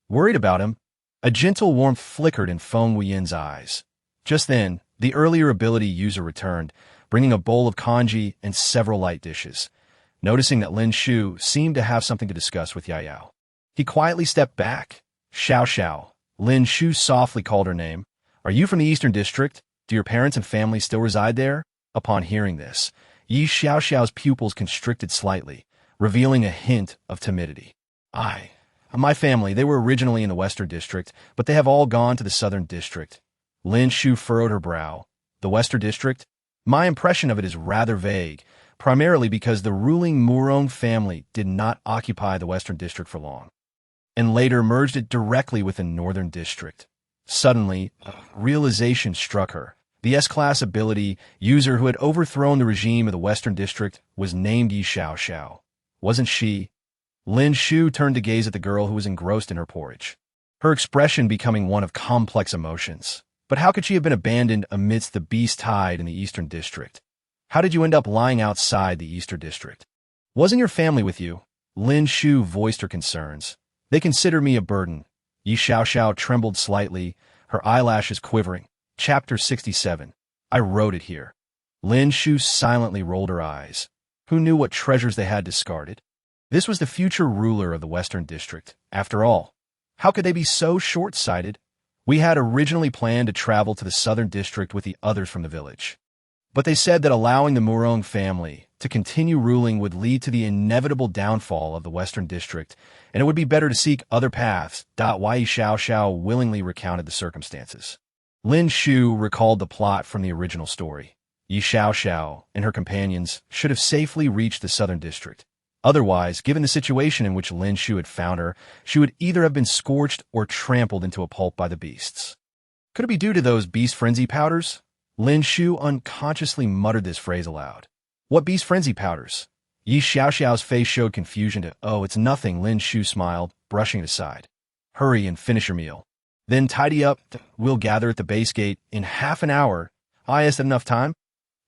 worried about him? A gentle warmth flickered in Feng Wuyan's eyes. Just then, the earlier ability user returned, bringing a bowl of kanji and several light dishes. Noticing that Lin Shu seemed to have something to discuss with Yayao, he quietly stepped back. "Xiao." Lin Shu softly called her name. "Are you from the Eastern District? Do your parents and family still reside there?" Upon hearing this, Yi Xiao's pupils constricted slightly, revealing a hint of timidity. My family, they were originally in the Western District, but they have all gone to the Southern District." Lin Shu furrowed her brow. "The Western District? My impression of it is rather vague, primarily because the ruling Murong family did not occupy the Western District for long, and later merged it directly with the Northern District. Suddenly, a realization struck her. The S-class ability user who had overthrown the regime of the Western District was named Yi Xiao. Wasn't she? Lin Shu turned to gaze at the girl who was engrossed in her porridge, her expression becoming one of complex emotions. But how could she have been abandoned amidst the beast tide in the Eastern District? How did you end up lying outside the Eastern District? Wasn't your family with you? Lin Shu voiced her concerns. They consider me a burden. Yi Xiao trembled slightly, her eyelashes quivering. Chapter 67. I wrote it here. Lin Shu silently rolled her eyes. Who knew what treasures they had discarded? This was the future ruler of the Western District. After all, how could they be so short-sighted? We had originally planned to travel to the Southern District with the others from the village. But they said that allowing the Murong family to continue ruling would lead to the inevitable downfall of the Western District, and it would be better to seek other paths. Yi Xiao willingly recounted the circumstances. Lin Shu recalled the plot from the original story. Yi Xiao and her companions should have safely reached the Southern District. Otherwise, given the situation in which Lin Shu had found her, she would either have been scorched or trampled into a pulp by the beasts. Could it be due to those beast frenzy powders? Lin Shu unconsciously muttered this phrase aloud. What beast frenzy powders? Yi Xiao's face showed confusion. Oh, it's nothing, Lin Shu smiled, brushing it aside. Hurry and finish your meal. Then tidy up. We'll gather at the base gate in half an hour. Is that enough time?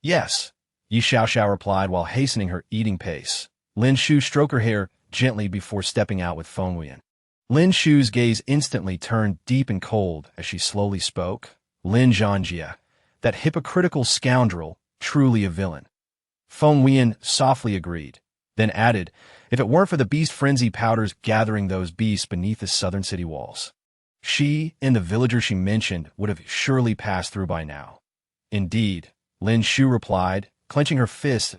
Yes, Yi Xiao replied while hastening her eating pace. Lin Shu stroked her hair gently before stepping out with Feng Wuyan. Lin Shu's gaze instantly turned deep and cold as she slowly spoke. Lin Zhanjia, that hypocritical scoundrel, truly a villain. Feng Wuyan softly agreed, then added, if it weren't for the beast frenzy powders gathering those beasts beneath the southern city walls, she and the villager she mentioned would have surely passed through by now. Indeed, Lin Shu replied, clenching her fist.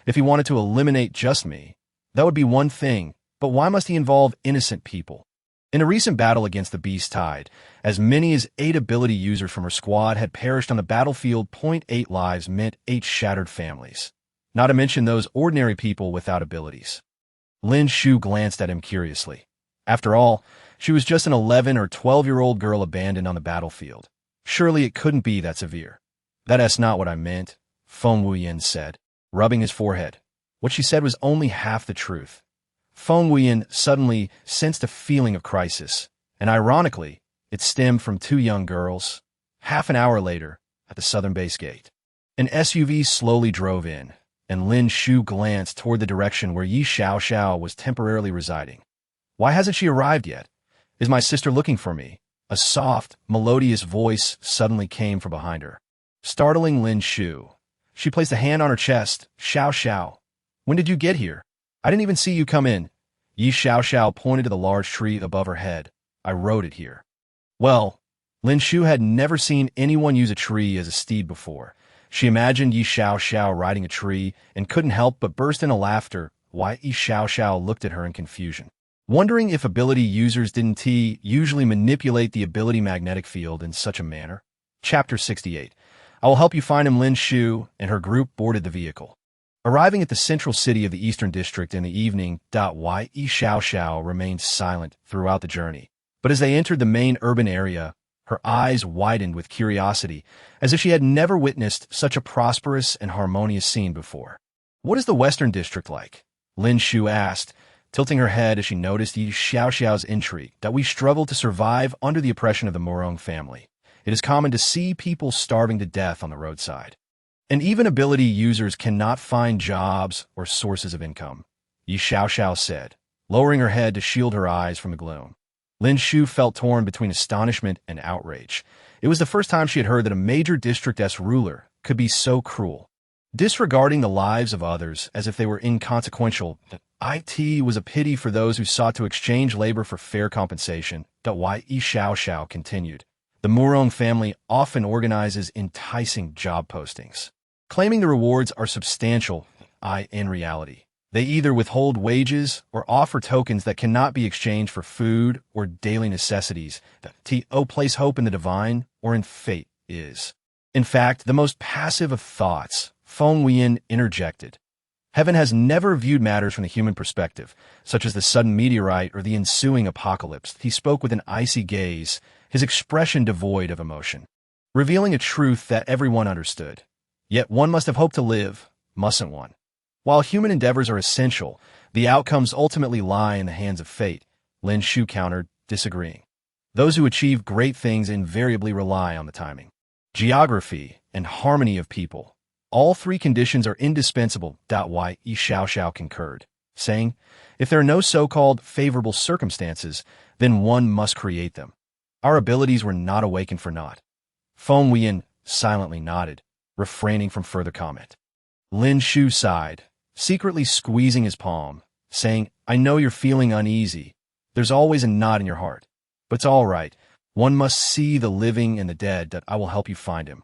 If he wanted to eliminate just me, that would be one thing, but why must he involve innocent people? In a recent battle against the Beast Tide, as many as 8 ability users from her squad had perished on the battlefield. 8 lives meant 8 shattered families, not to mention those ordinary people without abilities. Lin Shu glanced at him curiously. After all, she was just an 11 or 12-year-old girl abandoned on the battlefield. Surely it couldn't be that severe. That's not what I meant, Feng Wuyan said, rubbing his forehead. What she said was only half the truth. Feng Wuyan suddenly sensed a feeling of crisis, and ironically, it stemmed from 2 young girls. Half an hour later, at the southern base gate, an SUV slowly drove in, and Lin Shu glanced toward the direction where Yi Xiao was temporarily residing. Why hasn't she arrived yet? Is my sister looking for me? A soft, melodious voice suddenly came from behind her, startling Lin Shu. She placed a hand on her chest. Xiao. When did you get here? I didn't even see you come in. Yi Xiao pointed to the large tree above her head. I wrote it here. Well, Lin Shu had never seen anyone use a tree as a steed before. She imagined Yi Xiao riding a tree and couldn't help but burst into laughter. Why? Yi Xiao looked at her in confusion, wondering if ability users didn't usually manipulate the ability magnetic field in such a manner. Chapter 68. I will help you find him. Lin Shu and her group boarded the vehicle, arriving at the central city of the Eastern District in the evening. Yi Xiao remained silent throughout the journey, but as they entered the main urban area, her eyes widened with curiosity, as if she had never witnessed such a prosperous and harmonious scene before. What is the Western District like? Lin Shu asked, tilting her head as she noticed Yi Xiao's intrigue. We struggle to survive under the oppression of the Murong family. It is common to see people starving to death on the roadside, and even ability users cannot find jobs or sources of income, Yi Xiao said, lowering her head to shield her eyes from the gloom. Lin Shu felt torn between astonishment and outrage. It was the first time she had heard that a major district-S ruler could be so cruel, disregarding the lives of others as if they were inconsequential. It was a pity for those who sought to exchange labor for fair compensation. Yi Xiao continued. The Murong family often organizes enticing job postings, claiming the rewards are substantial. In reality, they either withhold wages or offer tokens that cannot be exchanged for food or daily necessities. Place hope in the divine or in fate is, in fact, the most passive of thoughts, Feng Wuyan interjected. Heaven has never viewed matters from the human perspective, such as the sudden meteorite or the ensuing apocalypse. He spoke with an icy gaze, his expression devoid of emotion, revealing a truth that everyone understood. Yet one must have hope to live, mustn't one? While human endeavors are essential, the outcomes ultimately lie in the hands of fate, Lin Shu countered, disagreeing. Those who achieve great things invariably rely on the timing, geography, and harmony of people. All three conditions are indispensable. Yi Xiao concurred, saying, if there are no so-called favorable circumstances, then one must create them. Our abilities were not awakened for naught. Feng Wuyan silently nodded, refraining from further comment. Lin Shu sighed, secretly squeezing his palm, saying, I know you're feeling uneasy. There's always a knot in your heart. But it's all right. One must see the living and the dead. That I will help you find him.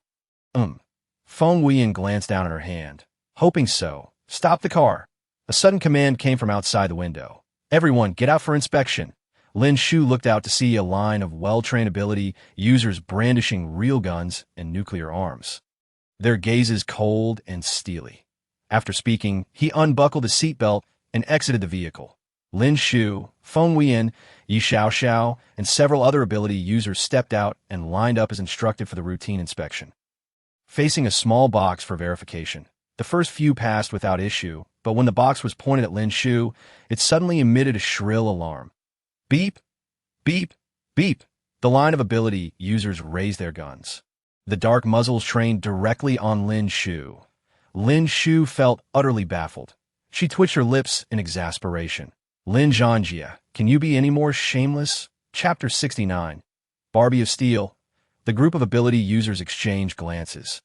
Feng Wuyan glanced down at her hand. Hoping so. Stop the car. A sudden command came from outside the window. Everyone, get out for inspection. Lin Shu looked out to see a line of well-trained ability users brandishing real guns and nuclear arms, their gazes cold and steely. After speaking, he unbuckled his seatbelt and exited the vehicle. Lin Shu, Feng Wuyan, Yi Xiao, and several other ability users stepped out and lined up as instructed for the routine inspection. Facing a small box for verification, the first few passed without issue, but when the box was pointed at Lin Shu, it suddenly emitted a shrill alarm. Beep, beep, beep. The line of ability users raised their guns, the dark muzzles trained directly on Lin Shu. Lin Shu felt utterly baffled. She twitched her lips in exasperation. Lin Zhangjia, can you be any more shameless? Chapter 69. Barbie of Steel. The group of ability users exchanged glances.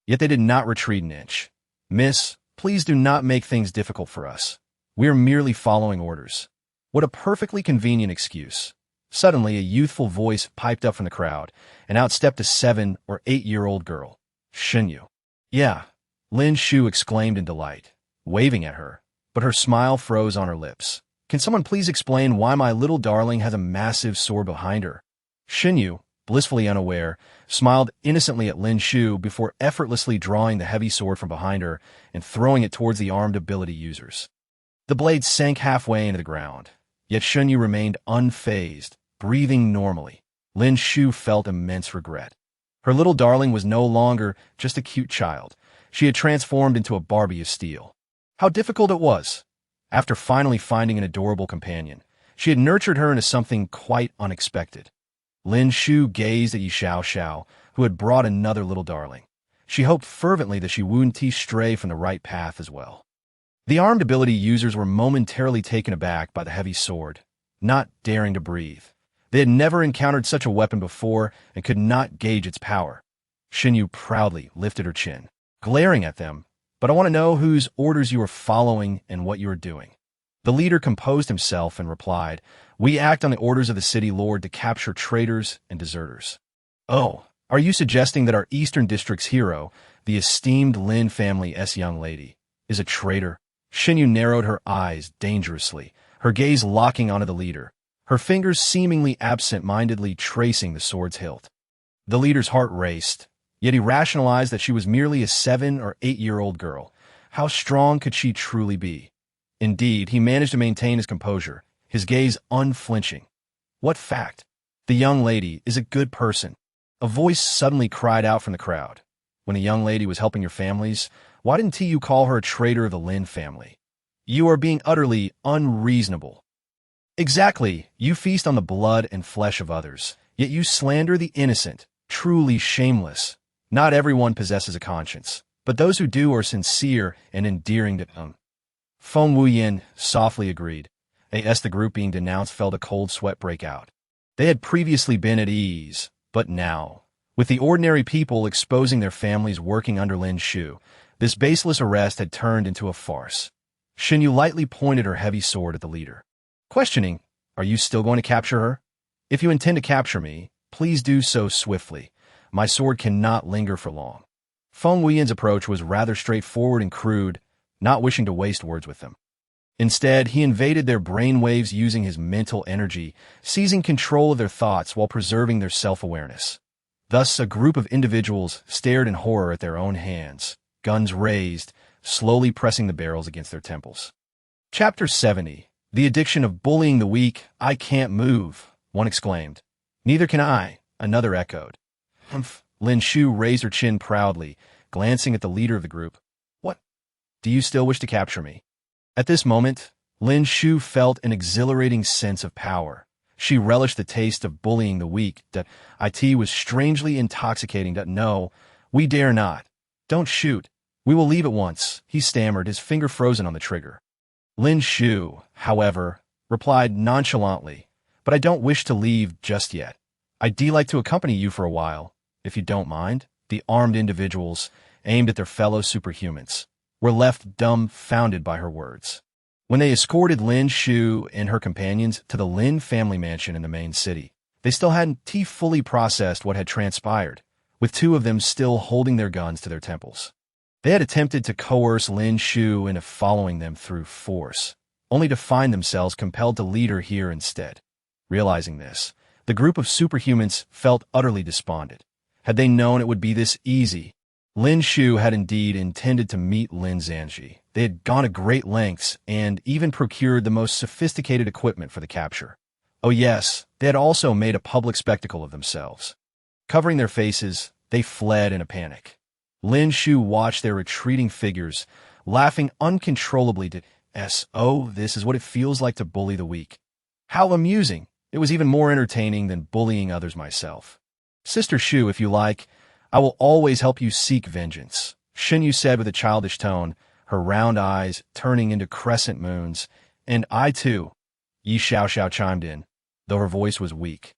Yet they did not retreat an inch. Miss, please do not make things difficult for us. We are merely following orders. What a perfectly convenient excuse. Suddenly, a youthful voice piped up from the crowd, and out stepped a 7- or 8-year-old girl. Shinyu. Yeah, Lin Shu exclaimed in delight, waving at her, but her smile froze on her lips. Can someone please explain why my little darling has a massive sword behind her? Shinyu, blissfully unaware, smiled innocently at Lin Shu before effortlessly drawing the heavy sword from behind her and throwing it towards the armed ability users. The blade sank halfway into the ground, yet Shinyu remained unfazed, breathing normally. Lin Shu felt immense regret. Her little darling was no longer just a cute child. She had transformed into a Barbie of steel. How difficult it was! After finally finding an adorable companion, she had nurtured her into something quite unexpected. Lin Shu gazed at Yi Xiao, who had brought another little darling. She hoped fervently that she wouldn't stray from the right path as well. The armed ability users were momentarily taken aback by the heavy sword, not daring to breathe. They had never encountered such a weapon before and could not gauge its power. Shinyu proudly lifted her chin, glaring at them. But I want to know whose orders you are following and what you are doing. The leader composed himself and replied, we act on the orders of the city lord to capture traitors and deserters. Oh, are you suggesting that our Eastern District's hero, the esteemed Lin family's young lady, is a traitor? Shinyu narrowed her eyes dangerously, her gaze locking onto the leader, her fingers seemingly absent-mindedly tracing the sword's hilt. The leader's heart raced, yet he rationalized that she was merely a 7- or 8-year-old girl. How strong could she truly be? Indeed, he managed to maintain his composure, his gaze unflinching. What fact? The young lady is a good person. A voice suddenly cried out from the crowd. When a young lady was helping your families, why didn't you call her a traitor of the Lin family? You are being utterly unreasonable. Exactly, you feast on the blood and flesh of others, yet you slander the innocent, truly shameless. Not everyone possesses a conscience, but those who do are sincere and endearing to them. Feng Wuyan softly agreed. As the group being denounced felt a cold sweat break out. They had previously been at ease, but now, with the ordinary people exposing their families working under Lin Shu, this baseless arrest had turned into a farce. Shinyu lightly pointed her heavy sword at the leader, questioning, are you still going to capture her? If you intend to capture me, please do so swiftly. My sword cannot linger for long. Feng Wuyan's approach was rather straightforward and crude, not wishing to waste words with them. Instead, he invaded their brainwaves using his mental energy, seizing control of their thoughts while preserving their self-awareness. Thus, a group of individuals stared in horror at their own hands, guns raised, slowly pressing the barrels against their temples. Chapter 70. The addiction of bullying the weak. I can't move, one exclaimed. Neither can I, another echoed. Humph. Lin Shu raised her chin proudly, glancing at the leader of the group. What? Do you still wish to capture me? At this moment, Lin Shu felt an exhilarating sense of power. She relished the taste of bullying the weak. It was strangely intoxicating. No, we dare not. Don't shoot. We will leave at once, he stammered, his finger frozen on the trigger. Lin Shu, however, replied nonchalantly, but I don't wish to leave just yet. I'd like to accompany you for a while, if you don't mind. The armed individuals, aimed at their fellow superhumans, were left dumbfounded by her words. When they escorted Lin Shu and her companions to the Lin family mansion in the main city, they still hadn't fully processed what had transpired, with two of them still holding their guns to their temples. They had attempted to coerce Lin Shu into following them through force, only to find themselves compelled to lead her here instead. Realizing this, the group of superhumans felt utterly despondent. Had they known it would be this easy, Lin Shu had indeed intended to meet Lin Zhanji. They had gone to great lengths and even procured the most sophisticated equipment for the capture. Oh yes, they had also made a public spectacle of themselves. Covering their faces, they fled in a panic. Lin Shu watched their retreating figures, laughing uncontrollably oh, this is what it feels like to bully the weak. How amusing! It was even more entertaining than bullying others myself. Sister Shu, if you like, I will always help you seek vengeance, Shen Yu said with a childish tone, her round eyes turning into crescent moons. And I too, Yi Xiaoxiao chimed in, though her voice was weak.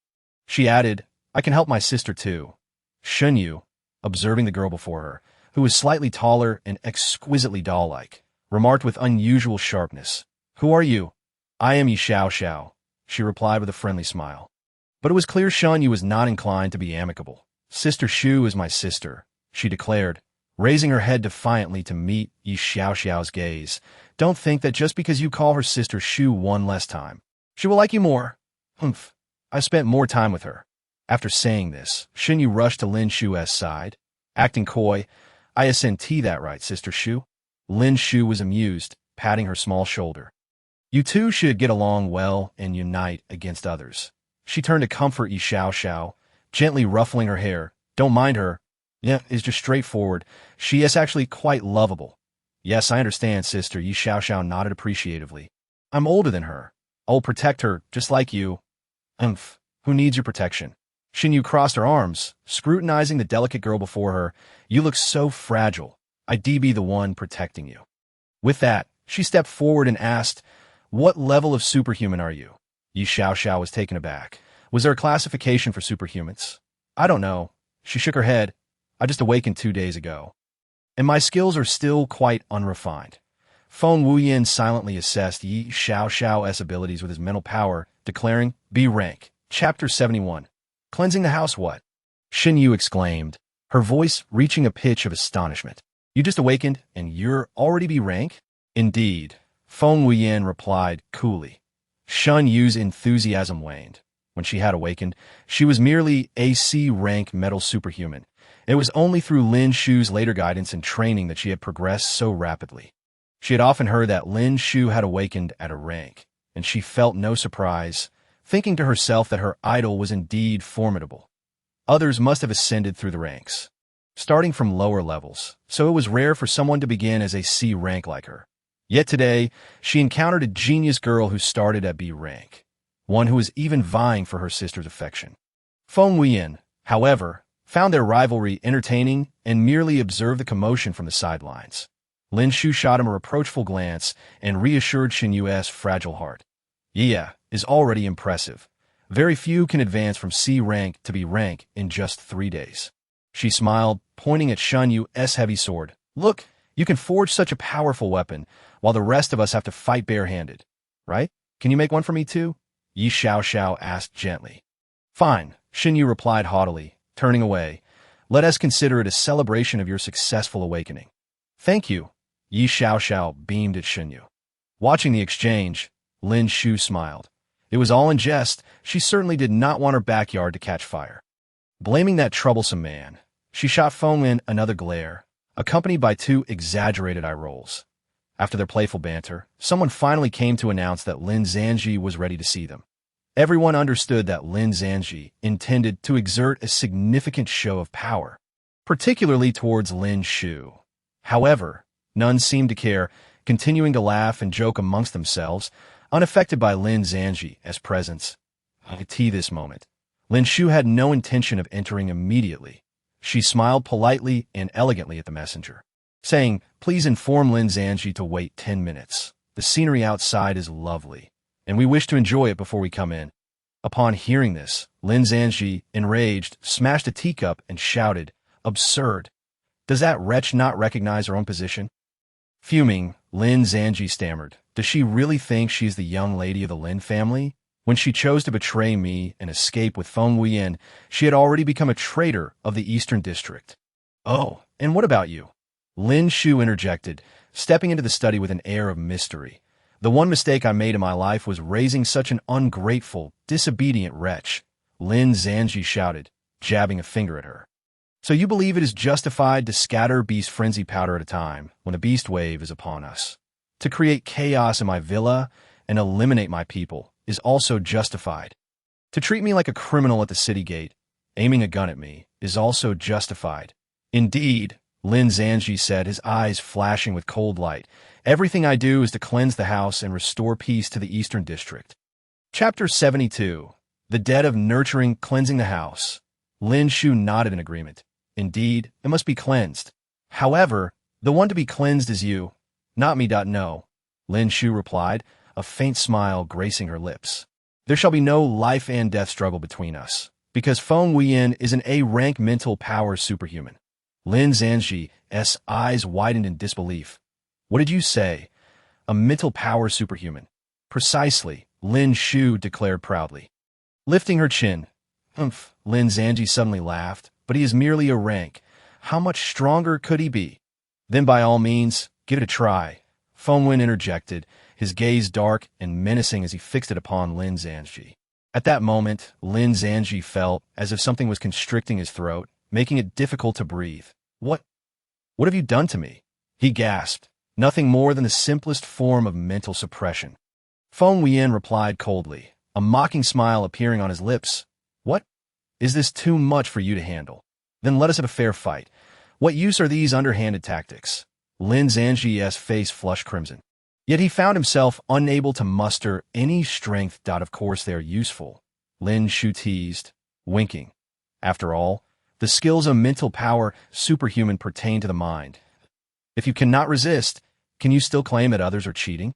She added, I can help my sister too. Shen Yu, observing the girl before her, who was slightly taller and exquisitely doll-like, remarked with unusual sharpness, Who are you? I am Yi Xiaoxiao, she replied with a friendly smile. But it was clear Shen Yu was not inclined to be amicable. Sister Shu is my sister, she declared, raising her head defiantly to meet Yi Xiaoxiao's gaze. Don't think that just because you call her Sister Shu one less time, she will like you more. Humph, I've spent more time with her. After saying this, Shen Yu rushed to Lin Shu's side, acting coy. I assent that right, Sister Shu. Lin Shu was amused, patting her small shoulder. You two should get along well and unite against others. She turned to comfort Yi Xiaoxiao, gently ruffling her hair. Don't mind her. Yeah, it's just straightforward. She is actually quite lovable. Yes, I understand, sister, Yi Xiaoxiao nodded appreciatively. I'm older than her. I'll protect her, just like you. Who needs your protection? Shen Yu crossed her arms, scrutinizing the delicate girl before her. You look so fragile. I'd be the one protecting you. With that, she stepped forward and asked, What level of superhuman are you? Yi Xiaoxiao was taken aback. Was there a classification for superhumans? I don't know. She shook her head. I just awakened 2 days ago. And my skills are still quite unrefined. Feng Wuyan silently assessed Yi Xiaoxiao's abilities with his mental power, declaring, B rank. Chapter 71. Cleansing the house what? Shen Yu exclaimed, her voice reaching a pitch of astonishment. You just awakened, and you're already B rank? Indeed, Feng Wuyan replied coolly. Shen Yu's enthusiasm waned. When she had awakened, she was merely a C rank metal superhuman. It was only through Lin Shu's later guidance and training that she had progressed so rapidly. She had often heard that Lin Shu had awakened at a rank, and she felt no surprise, thinking to herself that her idol was indeed formidable. Others must have ascended through the ranks, starting from lower levels, so it was rare for someone to begin as a C rank like her. Yet today, she encountered a genius girl who started at B rank, one who was even vying for her sister's affection. Feng Wuyan, however, found their rivalry entertaining and merely observed the commotion from the sidelines. Lin Shu shot him a reproachful glance and reassured Shen Yu's fragile heart. Yeah, is already impressive. Very few can advance from C rank to B rank in just 3 days. She smiled, pointing at Shen Yu's heavy sword. Look, you can forge such a powerful weapon, while the rest of us have to fight barehanded. Right? Can you make one for me too? Yi Xiaoxiao asked gently. Fine, Shen Yu replied haughtily, turning away. Let us consider it a celebration of your successful awakening. Thank you. Yi Xiaoxiao beamed at Shen Yu. Watching the exchange, Lin Shu smiled. It was all in jest. She certainly did not want her backyard to catch fire. Blaming that troublesome man, she shot Feng Wuyan another glare. accompanied by two exaggerated eye rolls. After their playful banter, someone finally came to announce that Lin Zhanji was ready to see them. Everyone understood that Lin Zhanji intended to exert a significant show of power, particularly towards Lin Shu. However, none seemed to care, continuing to laugh and joke amongst themselves, unaffected by Lin Zhanji's presence. At this moment, Lin Shu had no intention of entering immediately. She smiled politely and elegantly at the messenger, saying, "Please inform Lin Zhanji to wait 10 minutes. The scenery outside is lovely, and we wish to enjoy it before we come in." Upon hearing this, Lin Zhanji, enraged, smashed a teacup and shouted, "Absurd! Does that wretch not recognize her own position?" Fuming, Lin Zhanji stammered, "Does she really think she is the young lady of the Lin family? When she chose to betray me and escape with Feng Wuyan, she had already become a traitor of the Eastern District." "Oh, and what about you?" Lin Shu interjected, stepping into the study with an air of mystery. "The one mistake I made in my life was raising such an ungrateful, disobedient wretch." Lin Zhanji shouted, jabbing a finger at her. "So you believe it is justified to scatter beast frenzy powder at a time when a beast wave is upon us? To create chaos in my villa and eliminate my people is also justified. To treat me like a criminal at the city gate, aiming a gun at me, is also justified." "Indeed," Lin Zhanji said, his eyes flashing with cold light. "Everything I do is to cleanse the house and restore peace to the Eastern District." Chapter 72. The Debt of Nurturing Cleansing the House. Lin Shu nodded in agreement. "Indeed, it must be cleansed. However, the one to be cleansed is you, not me. No," Lin Shu replied, a faint smile gracing her lips. "There shall be no life and death struggle between us, because Feng Wuyan is an A-rank mental power superhuman." Lin Zhanji's eyes widened in disbelief. "What did you say? A mental power superhuman?" "Precisely," Lin Shu declared proudly, lifting her chin. "Humph," Lin Zhanji suddenly laughed, "but he is merely a rank. How much stronger could he be?" "Then by all means, give it a try," Feng Wuyan interjected, his gaze dark and menacing as he fixed it upon Lin Zhanji. At that moment, Lin Zhanji felt as if something was constricting his throat, making it difficult to breathe. What have you done to me?" he gasped. "Nothing more than the simplest form of mental suppression." Feng Wuyan replied coldly, a mocking smile appearing on his lips. "What? Is this too much for you to handle? Then let us have a fair fight. What use are these underhanded tactics?" Lin Zhanji's face flushed crimson. Yet he found himself unable to muster any strength. "Of course they are useful," Lin Shu teased, winking. "After all, the skills of mental power superhuman pertain to the mind. If you cannot resist, can you still claim that others are cheating?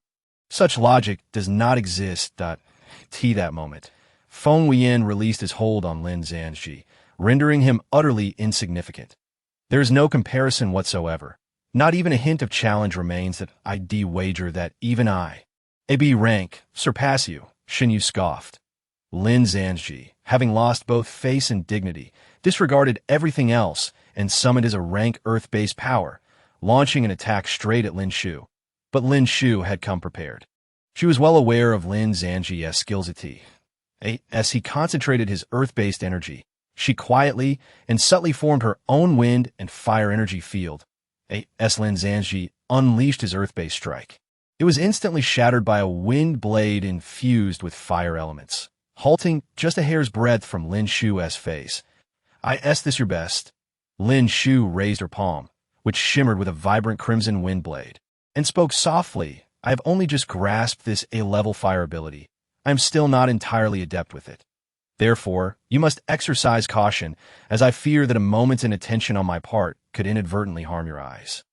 Such logic does not exist." That moment, Feng Wuyan released his hold on Lin Zhanji, rendering him utterly insignificant. There is no comparison whatsoever. Not even a hint of challenge remains that I'd wager that even I, a B rank, surpass you, Shin Yu scoffed. Lin Zhanji, having lost both face and dignity, disregarded everything else and summoned his rank earth-based power, launching an attack straight at Lin Shu. But Lin Shu had come prepared. She was well aware of Lin Zhanji's skills. As he concentrated his earth-based energy, she quietly and subtly formed her own wind and fire energy field. As Lin Zhanji unleashed his earth-based strike, it was instantly shattered by a wind blade infused with fire elements, halting just a hair's breadth from Lin Shu's face. "Is this your best?" Lin Shu raised her palm, which shimmered with a vibrant crimson wind blade, and spoke softly. "I have only just grasped this A-level fire ability. I am still not entirely adept with it. Therefore, you must exercise caution, as I fear that a moment's inattention on my part could inadvertently harm your eyes."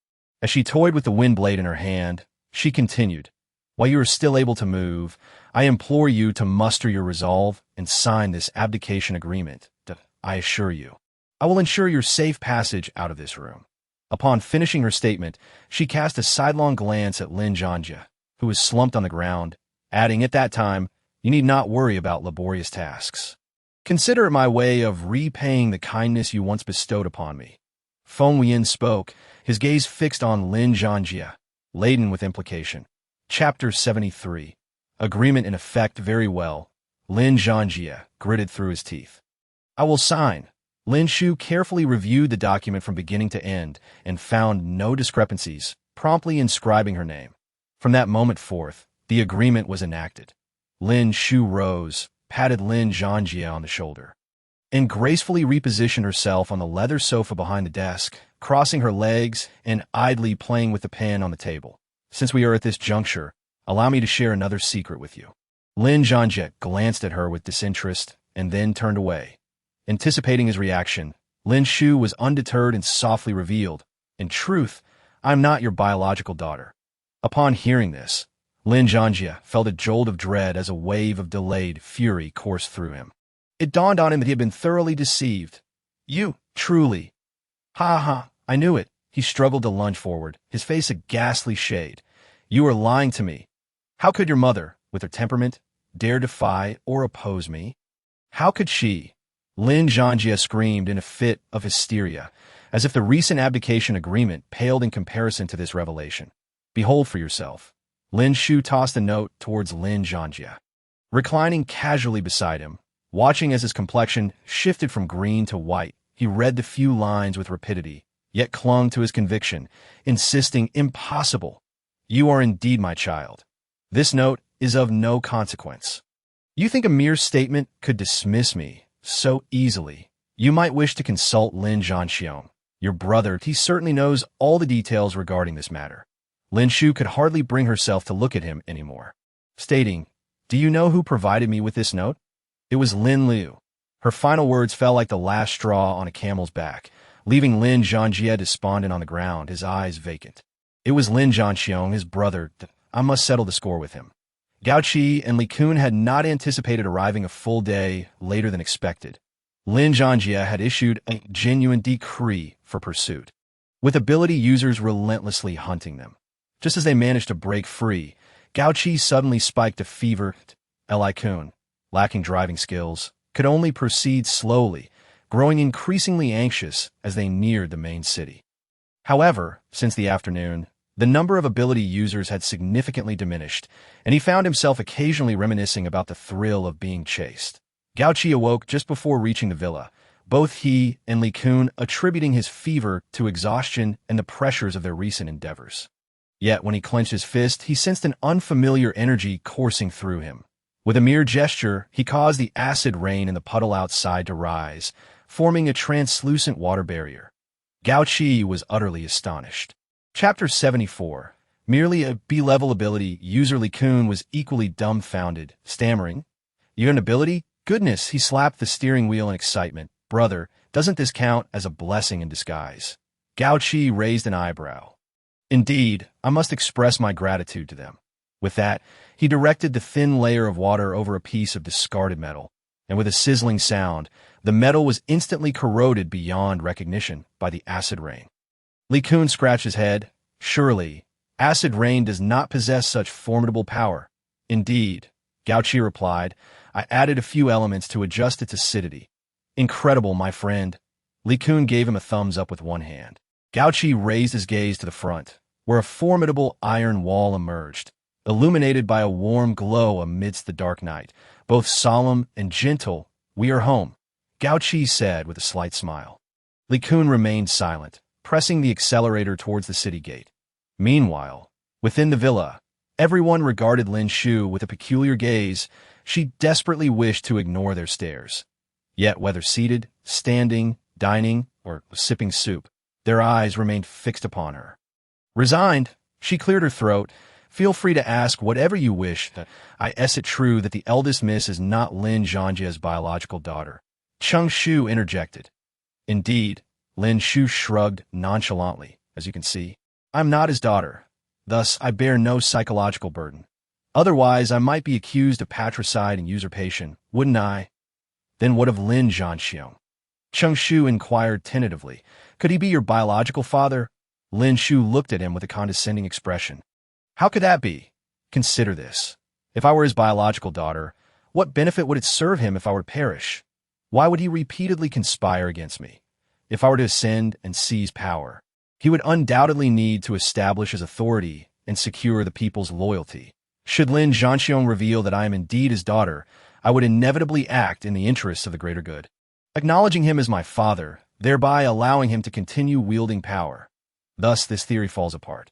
As she toyed with the wind blade in her hand, she continued, "While you are still able to move, I implore you to muster your resolve and sign this abdication agreement. I assure you, I will ensure your safe passage out of this room." Upon finishing her statement, she cast a sidelong glance at Lin Zhanji, who was slumped on the ground, adding, "At that time, you need not worry about laborious tasks. Consider it my way of repaying the kindness you once bestowed upon me." Feng Wuyan spoke, his gaze fixed on Lin Zhanji, laden with implication. Chapter 73. Agreement in effect. "Very well," Lin Zhanji gritted through his teeth. "I will sign. Lin Shu carefully reviewed the document from beginning to end and found no discrepancies, promptly inscribing her name. From that moment forth, the agreement was enacted. Lin Shu rose, patted Lin Zhangjie on the shoulder, and gracefully repositioned herself on the leather sofa behind the desk, crossing her legs and idly playing with the pen on the table. Since we are at this juncture, allow me to share another secret with you. Lin Zhangjie glanced at her with disinterest and then turned away. Anticipating his reaction, Lin Shu was undeterred and softly revealed, "In truth, I'm not your biological daughter." Upon hearing this, Lin Zhangjie felt a jolt of dread as a wave of delayed fury coursed through him. It dawned on him that he had been thoroughly deceived. "You, truly." "Ha ha, I knew it." He struggled to lunge forward, his face a ghastly shade. "You are lying to me. How could your mother, with her temperament, dare defy or oppose me? How could she?" Lin Zhangjie screamed in a fit of hysteria, as if the recent abdication agreement paled in comparison to this revelation. "Behold for yourself." Lin Shu tossed a note towards Lin Zhangjie. Reclining casually beside him, watching as his complexion shifted from green to white, he read the few lines with rapidity, yet clung to his conviction, insisting, "Impossible. You are indeed my child. This note is of no consequence. You think a mere statement could dismiss me so easily. You might wish to consult Lin Zhanxiong, your brother. He certainly knows all the details regarding this matter." Lin Shu could hardly bring herself to look at him anymore, stating, "Do you know who provided me with this note?" It was Lin Liu. Her final words fell like the last straw on a camel's back, leaving Lin Zhangjie despondent on the ground, his eyes vacant. It was Lin Zhanxiong, his brother. I must settle the score with him. Gao Qi and Li Kun had not anticipated arriving a full day later than expected. Lin Zhangjie had issued a genuine decree for pursuit, with ability users relentlessly hunting them. Just as they managed to break free, Gao Qi suddenly spiked a fever. Li Kun, lacking driving skills, could only proceed slowly, growing increasingly anxious as they neared the main city. However, since the afternoon, the number of ability users had significantly diminished, and he found himself occasionally reminiscing about the thrill of being chased. Gao Qi awoke just before reaching the villa, both he and Li Kun attributing his fever to exhaustion and the pressures of their recent endeavors. Yet when he clenched his fist, he sensed an unfamiliar energy coursing through him. With a mere gesture, he caused the acid rain in the puddle outside to rise, forming a translucent water barrier. Gao Qi was utterly astonished. Chapter 74. Merely a B-level ability, user Li Kun was equally dumbfounded, stammering, "You have an ability? Goodness!" He slapped the steering wheel in excitement. "Brother, doesn't this count as a blessing in disguise?" Gao Qi raised an eyebrow. "Indeed, I must express my gratitude to them." With that, he directed the thin layer of water over a piece of discarded metal, and with a sizzling sound, the metal was instantly corroded beyond recognition by the acid rain. Li Kun scratched his head. "Surely, acid rain does not possess such formidable power." "Indeed," Gao Qi replied, "I added a few elements to adjust its acidity." "Incredible, my friend." Li Kun gave him a thumbs up with one hand. Gao Qi raised his gaze to the front, where a formidable iron wall emerged, illuminated by a warm glow amidst the dark night, both solemn and gentle. "We are home," Gao Qi said with a slight smile. Li Kun remained silent, pressing the accelerator towards the city gate. Meanwhile, within the villa, everyone regarded Lin Shu with a peculiar gaze. She desperately wished to ignore their stares. Yet whether seated, standing, dining, or sipping soup, their eyes remained fixed upon her. Resigned, she cleared her throat. "Feel free to ask whatever you wish. Is it true that the eldest miss is not Lin Zhangjie's biological daughter?" Cheng Shu interjected. "Indeed," Lin Shu shrugged nonchalantly, "as you can see. I'm not his daughter. Thus, I bear no psychological burden. Otherwise, I might be accused of patricide and usurpation, wouldn't I?" "Then what of Lin Zhanxiong?" Cheng Shu inquired tentatively. "Could he be your biological father?" Lin Shu looked at him with a condescending expression. "How could that be? Consider this. If I were his biological daughter, what benefit would it serve him if I were to perish? Why would he repeatedly conspire against me? If I were to ascend and seize power, he would undoubtedly need to establish his authority and secure the people's loyalty. Should Lin Zhanxiong reveal that I am indeed his daughter, I would inevitably act in the interests of the greater good." acknowledging him as my father, thereby allowing him to continue wielding power. Thus, this theory falls apart.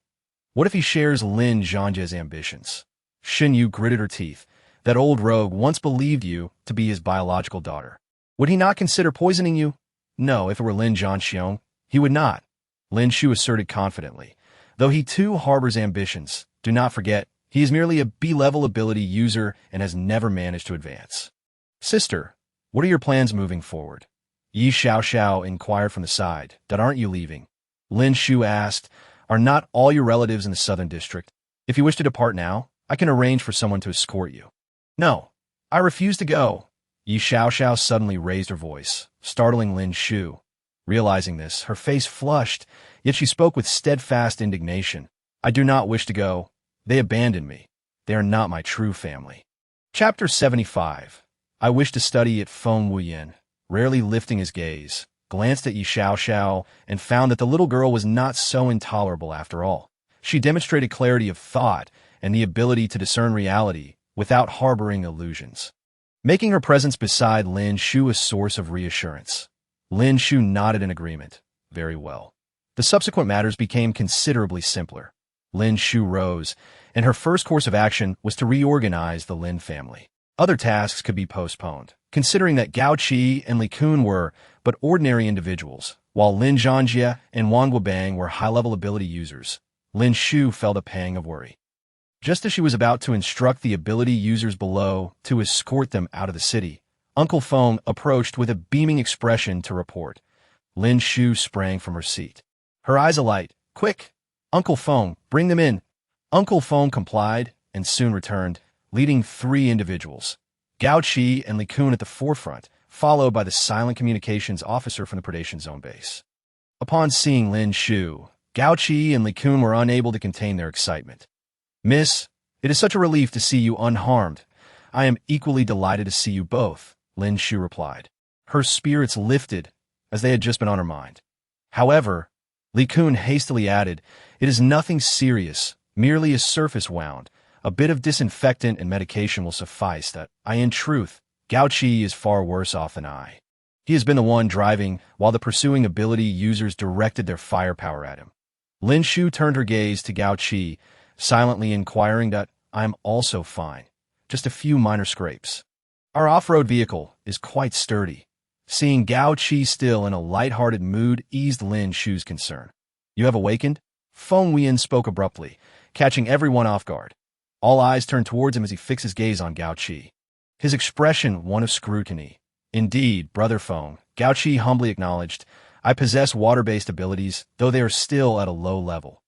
What if he shares Lin Zhangjia's ambitions? Shin Yu gritted her teeth. That old rogue once believed you to be his biological daughter. Would he not consider poisoning you? No, if it were Lin Zhangxiong, he would not. Lin Shu asserted confidently. Though he too harbors ambitions, do not forget, he is merely a B-level ability user and has never managed to advance. Sister, what are your plans moving forward? Yi Xiaoxiao inquired from the side. That aren't you leaving? Lin Shu asked, are not all your relatives in the southern district? If you wish to depart now, I can arrange for someone to escort you. No, I refuse to go. Yi Xiaoxiao suddenly raised her voice, startling Lin Shu. Realizing this, her face flushed, yet she spoke with steadfast indignation. I do not wish to go. They abandoned me. They are not my true family. Chapter 75. I wish to study at Feng Wuyan, rarely lifting his gaze, glanced at Yi Xiaoxiao and found that the little girl was not so intolerable after all. She demonstrated clarity of thought and the ability to discern reality without harboring illusions, making her presence beside Lin Shu a source of reassurance. Lin Shu nodded in agreement. Very well. The subsequent matters became considerably simpler. Lin Shu rose, and her first course of action was to reorganize the Lin family. Other tasks could be postponed, considering that Gao Qi and Li Kun were but ordinary individuals, while Lin Zhangjia and Wang Guobang were high-level ability users. Lin Shu felt a pang of worry. Just as she was about to instruct the ability users below to escort them out of the city, Uncle Feng approached with a beaming expression to report. Lin Shu sprang from her seat, her eyes alight. Quick! Uncle Feng, bring them in. Uncle Feng complied and soon returned, leading 3 individuals, Gao Qi and Li Kun at the forefront, followed by the silent communications officer from the predation zone base. Upon seeing Lin Shu, Gao Qi and Li Kun were unable to contain their excitement. Miss, it is such a relief to see you unharmed. I am equally delighted to see you both, Lin Shu replied. Her spirits lifted, as they had just been on her mind. However, Li Kun hastily added, it is nothing serious, merely a surface wound. A bit of disinfectant and medication will suffice that, in truth, Gao Qi is far worse off than I. He has been the one driving, while the pursuing ability users directed their firepower at him. Lin Shu turned her gaze to Gao Qi, silently inquiring that, I'm also fine. Just a few minor scrapes. Our off-road vehicle is quite sturdy. Seeing Gao Qi still in a light-hearted mood eased Lin Shu's concern. You have awakened? Feng Wuyan spoke abruptly, catching everyone off guard. All eyes turned towards him as he fixed his gaze on Gao Qi. His expression one of scrutiny. Indeed, Brother Feng, Gao Qi humbly acknowledged, I possess water-based abilities, though they are still at a low level.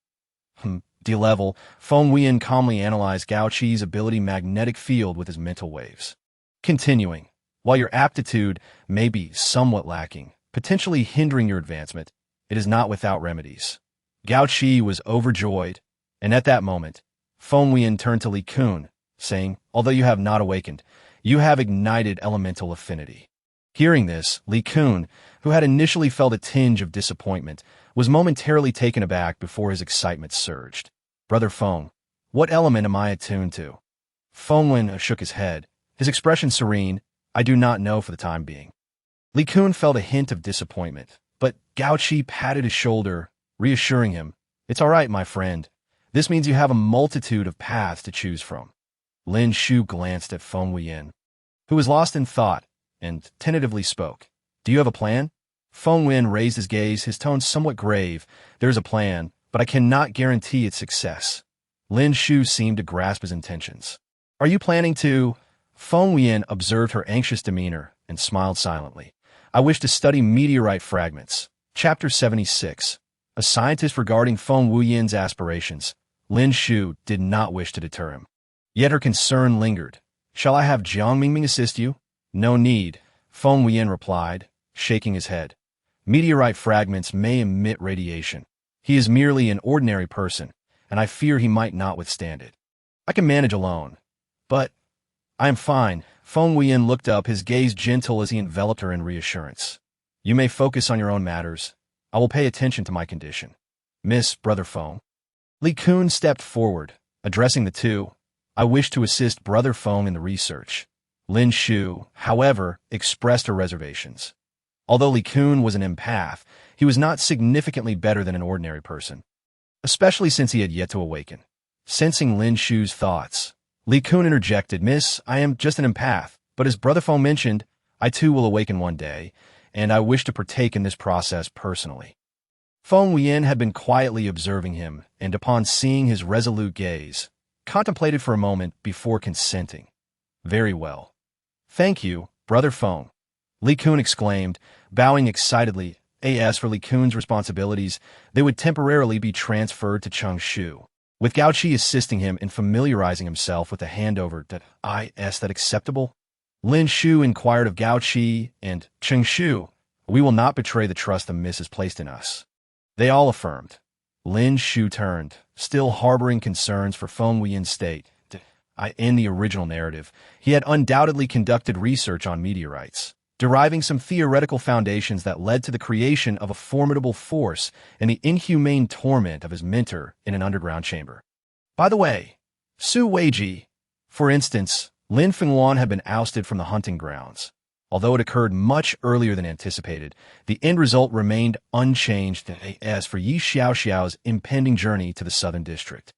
D-level, Feng Wuyan calmly analyzed Gao Qi's ability magnetic field with his mental waves. Continuing, while your aptitude may be somewhat lacking, potentially hindering your advancement, it is not without remedies. Gao Qi was overjoyed, and at that moment, Feng Wuyan turned to Li Kun, saying, although you have not awakened, you have ignited elemental affinity. Hearing this, Li Kun, who had initially felt a tinge of disappointment, was momentarily taken aback before his excitement surged. Brother Feng, what element am I attuned to? Feng Wuyan shook his head, his expression serene. I do not know for the time being. Li Kun felt a hint of disappointment, but Gao Qi patted his shoulder, reassuring him, it's all right, my friend. This means you have a multitude of paths to choose from. Lin Shu glanced at Feng Wuyan, who was lost in thought, and tentatively spoke. Do you have a plan? Feng Wuyan raised his gaze, his tone somewhat grave. There's a plan, but I cannot guarantee its success. Lin Shu seemed to grasp his intentions. Are you planning to? Feng Wuyan observed her anxious demeanor and smiled silently. I wish to study meteorite fragments. Chapter 76. A scientist regarding Feng Wuyan's aspirations. Lin Shu did not wish to deter him. Yet her concern lingered. Shall I have Jiang Mingming assist you? No need, Feng Wuyan replied, shaking his head. Meteorite fragments may emit radiation. He is merely an ordinary person, and I fear he might not withstand it. I can manage alone. But I am fine. Feng Wuyan looked up, his gaze gentle as he enveloped her in reassurance. You may focus on your own matters. I will pay attention to my condition. Miss, Brother Feng. Li Kun stepped forward, addressing the two. I wish to assist Brother Feng in the research. Lin Shu, however, expressed her reservations. Although Li Kun was an empath, he was not significantly better than an ordinary person, especially since he had yet to awaken. Sensing Lin Shu's thoughts, Li Kun interjected, "Miss, I am just an empath, but as Brother Feng mentioned, I too will awaken one day, and I wish to partake in this process personally." Feng Wuyan had been quietly observing him, and upon seeing his resolute gaze, contemplated for a moment before consenting. "Very well. Thank you, Brother Feng," Li Kun exclaimed, bowing excitedly. As for Li Kun's responsibilities, they would temporarily be transferred to Cheng Shu, with Gao Qi assisting him in familiarizing himself with the handover. Is that acceptable? Lin Shu inquired of Gao Qi and Cheng Shu. "We will not betray the trust the Miss has placed in us." They all affirmed. Lin Shu turned, still harboring concerns for Feng Wuyan's state. In the original narrative, he had undoubtedly conducted research on meteorites, deriving some theoretical foundations that led to the creation of a formidable force and the inhumane torment of his mentor in an underground chamber. By the way, Su Weiji, for instance, Lin Fengwan had been ousted from the hunting grounds. Although it occurred much earlier than anticipated, the end result remained unchanged as for Yi Xiaoxiao's impending journey to the southern district.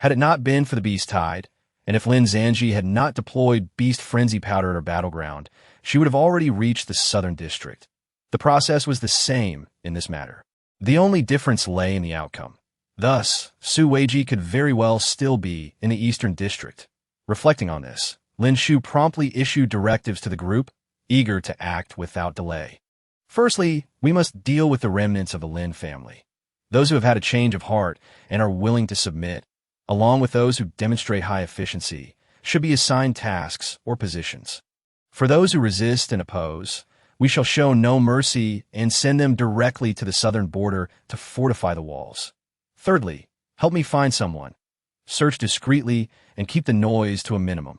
Had it not been for the beast tide, and if Lin Zanji had not deployed beast frenzy powder at her battleground, she would have already reached the southern district. The process was the same in this matter. The only difference lay in the outcome. Thus, Su Weiji could very well still be in the eastern district. Reflecting on this, Lin Shu promptly issued directives to the group, eager to act without delay. Firstly, we must deal with the remnants of the Lin family. Those who have had a change of heart and are willing to submit, along with those who demonstrate high efficiency, should be assigned tasks or positions. For those who resist and oppose, we shall show no mercy and send them directly to the southern border to fortify the walls. Thirdly, help me find someone. Search discreetly and keep the noise to a minimum.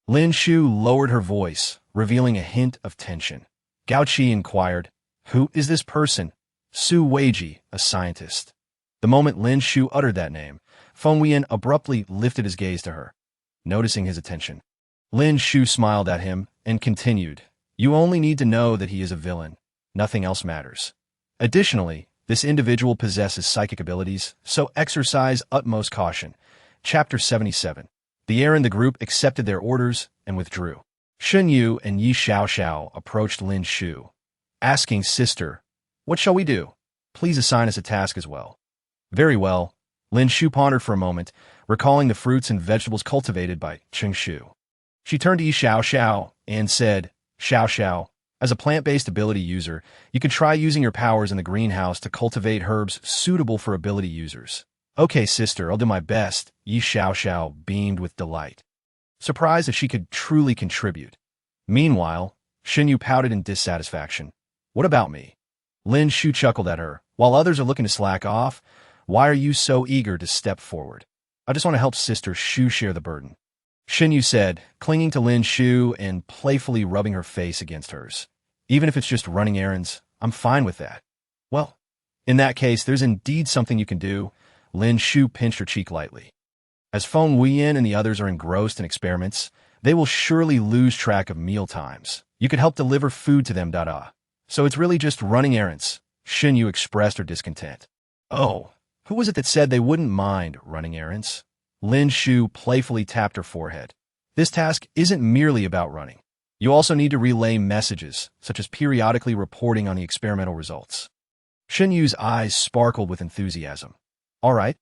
Lin Shu lowered her voice, revealing a hint of tension. Gao Qi inquired, "Who is this person?" "Su Weiji, a scientist." The moment Lin Shu uttered that name, Feng Wuyan abruptly lifted his gaze to her. Noticing his attention, Lin Shu smiled at him and continued, "You only need to know that he is a villain. Nothing else matters. Additionally, this individual possesses psychic abilities, so exercise utmost caution." Chapter 77. The heir and the group accepted their orders and withdrew. Shun Yu and Yi Xiaoxiao approached Lin Shu, asking, "Sister, what shall we do? Please assign us a task as well." "Very well." Lin Shu pondered for a moment, recalling the fruits and vegetables cultivated by Cheng Shu. She turned to Yi Xiaoxiao and said, "Xiaoxiao, as a plant-based ability user, you could try using your powers in the greenhouse to cultivate herbs suitable for ability users." "Okay, sister, I'll do my best." Yi Xiaoxiao beamed with delight, surprised that she could truly contribute. Meanwhile, Shin Yu pouted in dissatisfaction. "What about me?" Lin Shu chuckled at her. "While others are looking to slack off, why are you so eager to step forward?" "I just want to help Sister Shu share the burden," Shin Yu said, clinging to Lin Shu and playfully rubbing her face against hers. "Even if it's just running errands, I'm fine with that." "Well, in that case, there's indeed something you can do." Lin Shu pinched her cheek lightly. "As Feng Wuyan and the others are engrossed in experiments, they will surely lose track of meal times. You could help deliver food to them. So it's really just running errands." Shin Yu expressed her discontent. "Oh, who was it that said they wouldn't mind running errands?" Lin Shu playfully tapped her forehead. "This task isn't merely about running. You also need to relay messages, such as periodically reporting on the experimental results." Shin Yu's eyes sparkled with enthusiasm. "All right,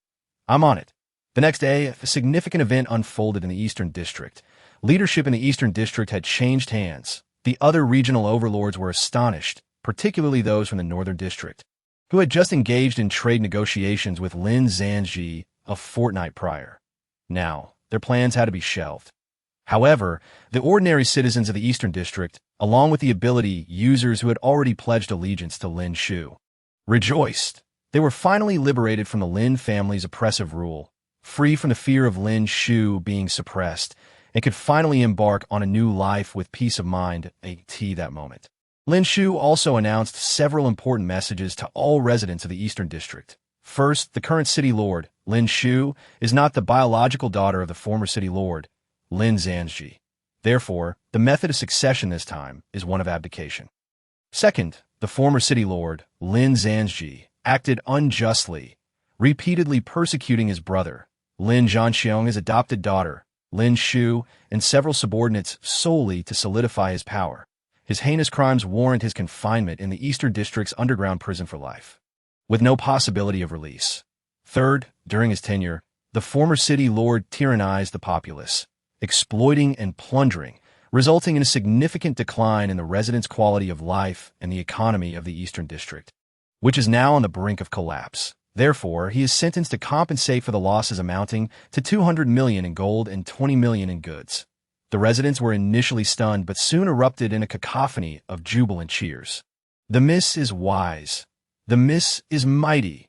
I'm on it." The next day, a significant event unfolded in the Eastern District. Leadership in the Eastern District had changed hands. The other regional overlords were astonished, particularly those from the Northern District, who had just engaged in trade negotiations with Lin Zanji a fortnight prior. Now, their plans had to be shelved. However, the ordinary citizens of the Eastern District, along with the ability users who had already pledged allegiance to Lin Shu, rejoiced. They were finally liberated from the Lin family's oppressive rule, free from the fear of Lin Shu being suppressed, and could finally embark on a new life with peace of mind at that moment. Lin Shu also announced several important messages to all residents of the Eastern District. First, the current city lord, Lin Shu, is not the biological daughter of the former city lord, Lin Zanji. Therefore, the method of succession this time is one of abdication. Second, The former city lord, Lin Shu, acted unjustly, repeatedly persecuting his brother, Lin Zhanxiong's adopted daughter, Lin Shu, and several subordinates solely to solidify his power. His heinous crimes warrant his confinement in the Eastern District's underground prison for life, with no possibility of release. Third, during his tenure, the former city lord tyrannized the populace, exploiting and plundering, resulting in a significant decline in the residents' quality of life and the economy of the Eastern District, which is now on the brink of collapse. Therefore, he is sentenced to compensate for the losses amounting to 200 million in gold and 20 million in goods. The residents were initially stunned but soon erupted in a cacophony of jubilant cheers. The miss is wise. The miss is mighty.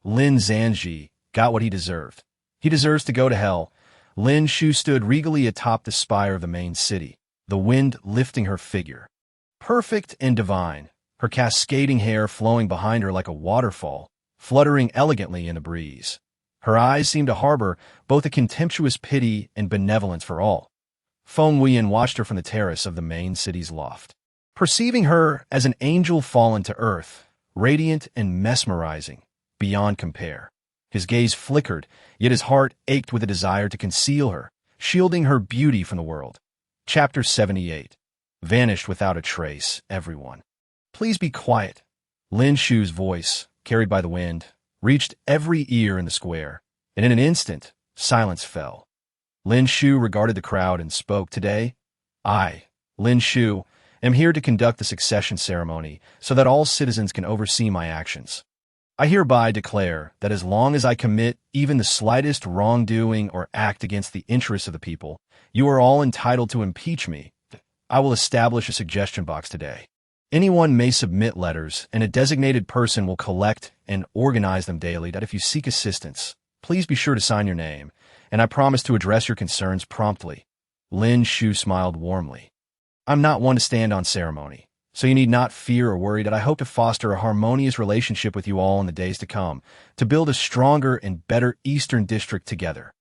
Lin Shu got what he deserved. He deserves to go to hell. Lin Shu stood regally atop the spire of the main city, the wind lifting her figure. Perfect and divine, her cascading hair flowing behind her like a waterfall, fluttering elegantly in a breeze. Her eyes seemed to harbor both a contemptuous pity and benevolence for all. Feng Wuyan watched her from the terrace of the main city's loft, perceiving her as an angel fallen to earth, radiant and mesmerizing, beyond compare. His gaze flickered, yet his heart ached with a desire to conceal her, shielding her beauty from the world. Chapter 78. Vanished without a trace, everyone. Please be quiet. Lin Shu's voice, carried by the wind, reached every ear in the square, and in an instant, silence fell. Lin Shu regarded the crowd and spoke. Today, I, Lin Shu, am here to conduct the succession ceremony so that all citizens can oversee my actions. I hereby declare that as long as I commit even the slightest wrongdoing or act against the interests of the people, you are all entitled to impeach me. I will establish a suggestion box today. Anyone may submit letters, and a designated person will collect and organize them daily. That if you seek assistance, please be sure to sign your name, and I promise to address your concerns promptly. Lin Shu smiled warmly. I'm not one to stand on ceremony, so you need not fear or worry that I hope to foster a harmonious relationship with you all in the days to come, to build a stronger and better Eastern District together.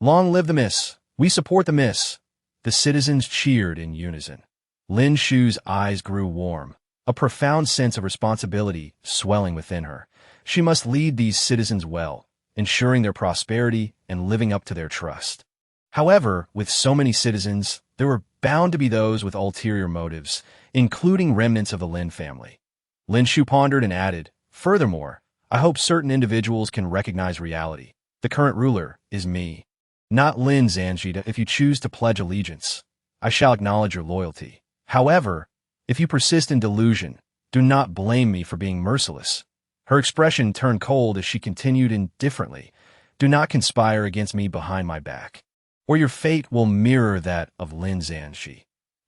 Long live the Miss! We support the Miss! The citizens cheered in unison. Lin Shu's eyes grew warm, a profound sense of responsibility swelling within her. She must lead these citizens well, ensuring their prosperity and living up to their trust. However, with so many citizens, there were bound to be those with ulterior motives, including remnants of the Lin family. Lin Shu pondered and added, furthermore, I hope certain individuals can recognize reality. The current ruler is me, not Lin Shu. If you choose to pledge allegiance, I shall acknowledge your loyalty. However, if you persist in delusion, do not blame me for being merciless. Her expression turned cold as she continued indifferently. Do not conspire against me behind my back, or your fate will mirror that of Lin Shu.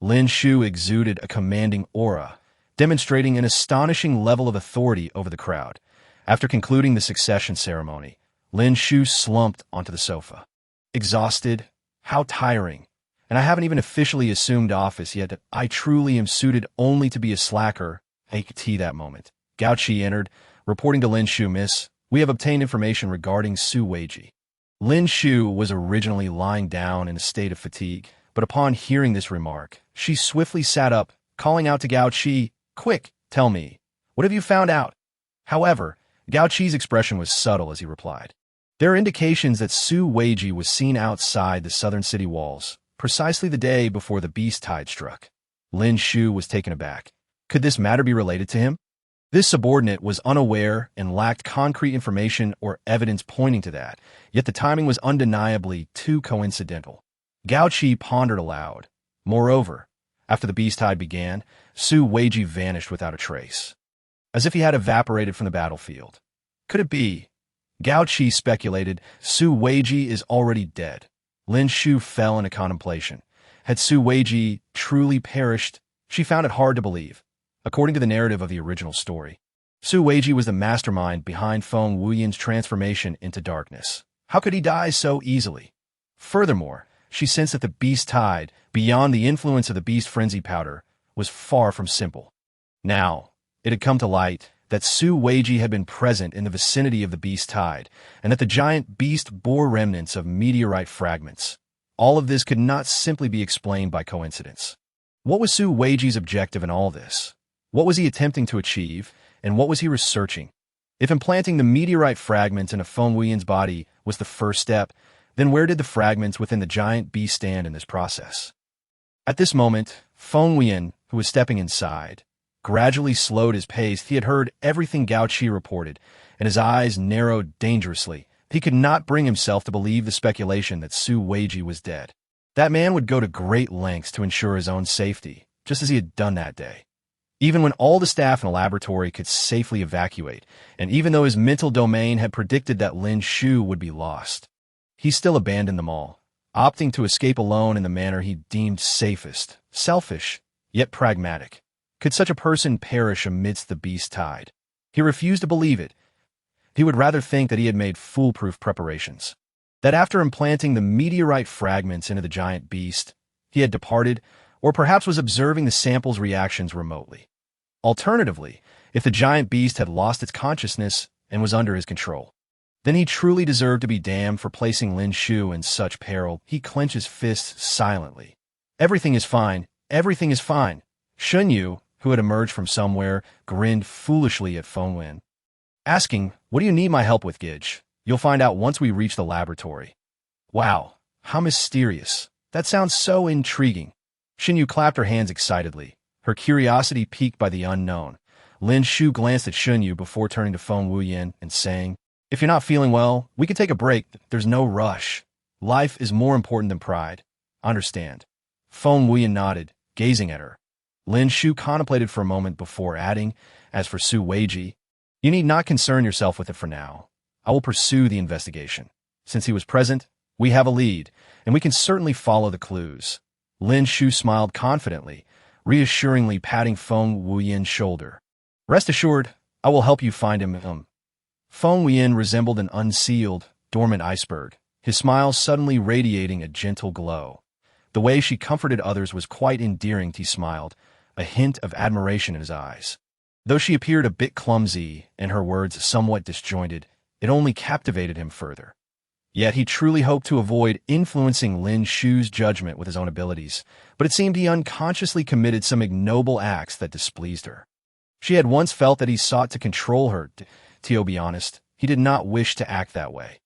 Lin Shu exuded a commanding aura, demonstrating an astonishing level of authority over the crowd. After concluding the succession ceremony, Lin Shu slumped onto the sofa. Exhausted, how tiring, and I haven't even officially assumed office yet. I truly am suited only to be a slacker. I could see that moment. Gao Qi entered, reporting to Lin Shu, Miss, we have obtained information regarding Su Weiji. Lin Shu was originally lying down in a state of fatigue, but upon hearing this remark, she swiftly sat up, calling out to Gao Qi, quick, tell me, what have you found out? However, Gao Qi's expression was subtle as he replied. There are indications that Su Weiji was seen outside the southern city walls, precisely the day before the beast tide struck. Lin Shu was taken aback. Could this matter be related to him? This subordinate was unaware and lacked concrete information or evidence pointing to that, yet the timing was undeniably too coincidental. Gao Qi pondered aloud. Moreover, after the beast tide began, Su Weiji vanished without a trace, as if he had evaporated from the battlefield. Could it be? Gao Qi speculated, Su Weiji is already dead. Lin Shu fell into contemplation. Had Su Weiji truly perished? She found it hard to believe. According to the narrative of the original story, Su Weiji was the mastermind behind Feng Wuyan's transformation into darkness. How could he die so easily? Furthermore, she sensed that the beast tide, beyond the influence of the beast frenzy powder, was far from simple. Now, it had come to light that Su Weiji had been present in the vicinity of the beast tide, and that the giant beast bore remnants of meteorite fragments. All of this could not simply be explained by coincidence. What was Su Weiji's objective in all this? What was he attempting to achieve, and what was he researching? If implanting the meteorite fragments into Feng Wuyan's body was the first step, then where did the fragments within the giant beast stand in this process? At this moment, Feng Wuyan, who was stepping inside, gradually slowed his pace. He had heard everything Gao Qi reported, and his eyes narrowed dangerously. He could not bring himself to believe the speculation that Su Weiji was dead. That man would go to great lengths to ensure his own safety, just as he had done that day. Even when all the staff in the laboratory could safely evacuate, and even though his mental domain had predicted that Lin Shu would be lost, he still abandoned them all, opting to escape alone in the manner he deemed safest, selfish, yet pragmatic. Could such a person perish amidst the beast tide? He refused to believe it. He would rather think that he had made foolproof preparations, that after implanting the meteorite fragments into the giant beast, he had departed, or perhaps was observing the sample's reactions remotely. Alternatively, if the giant beast had lost its consciousness and was under his control, then he truly deserved to be damned for placing Lin Shu in such peril. He clenched his fists silently. Everything is fine. Everything is fine. Shun Yu, who had emerged from somewhere, grinned foolishly at Feng Wuyan, asking, "What do you need my help with, Gidge? You'll find out once we reach the laboratory." Wow, how mysterious. That sounds so intriguing. Shin Yu clapped her hands excitedly, her curiosity piqued by the unknown. Lin Shu glanced at Shun Yu before turning to Feng Wuyan and saying, "If you're not feeling well, we can take a break. There's no rush. Life is more important than pride. Understand." Feng Wuyan nodded, gazing at her. Lin Shu contemplated for a moment before adding, "As for Su Weiji, you need not concern yourself with it for now. I will pursue the investigation. Since he was present, we have a lead, and we can certainly follow the clues." Lin Shu smiled confidently, reassuringly patting Feng Wuyan's shoulder. "Rest assured, I will help you find him." Feng Wuyan resembled an unsealed, dormant iceberg, his smile suddenly radiating a gentle glow. The way she comforted others was quite endearing. He smiled, a hint of admiration in his eyes. Though she appeared a bit clumsy and her words somewhat disjointed, it only captivated him further. Yet he truly hoped to avoid influencing Lin Shu's judgment with his own abilities, but it seemed he unconsciously committed some ignoble acts that displeased her. She had once felt that he sought to control her. To be honest, he did not wish to act that way.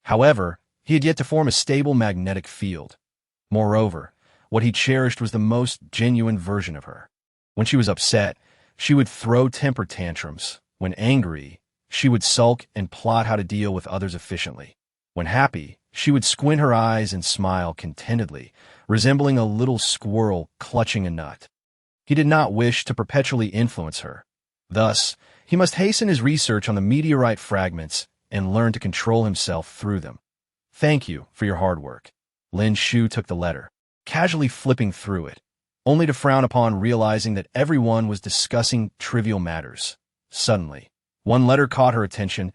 However, he had yet to form a stable magnetic field. Moreover, what he cherished was the most genuine version of her. When she was upset, she would throw temper tantrums. When angry, she would sulk and plot how to deal with others efficiently. When happy, she would squint her eyes and smile contentedly, resembling a little squirrel clutching a nut. He did not wish to perpetually influence her. Thus, he must hasten his research on the meteorite fragments and learn to control himself through them. "Thank you for your hard work." Lin Shu took the letter, casually flipping through it, only to frown upon realizing that everyone was discussing trivial matters. Suddenly, one letter caught her attention.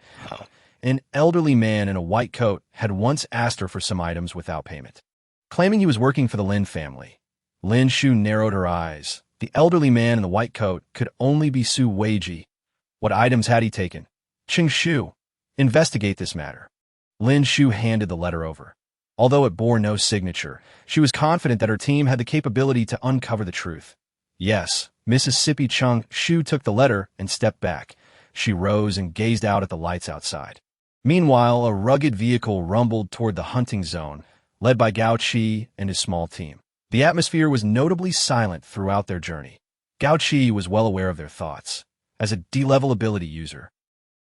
An elderly man in a white coat had once asked her for some items without payment, claiming he was working for the Lin family. Lin Shu narrowed her eyes. The elderly man in the white coat could only be Su Weiji. What items had he taken? Qing Shu, investigate this matter. Lin Shu handed the letter over. Although it bore no signature, she was confident that her team had the capability to uncover the truth. Yes, Mississippi Chung Shu took the letter and stepped back. She rose and gazed out at the lights outside. Meanwhile, a rugged vehicle rumbled toward the hunting zone, led by Gao Qi and his small team. The atmosphere was notably silent throughout their journey. Gao Qi was well aware of their thoughts. As a D-level ability user,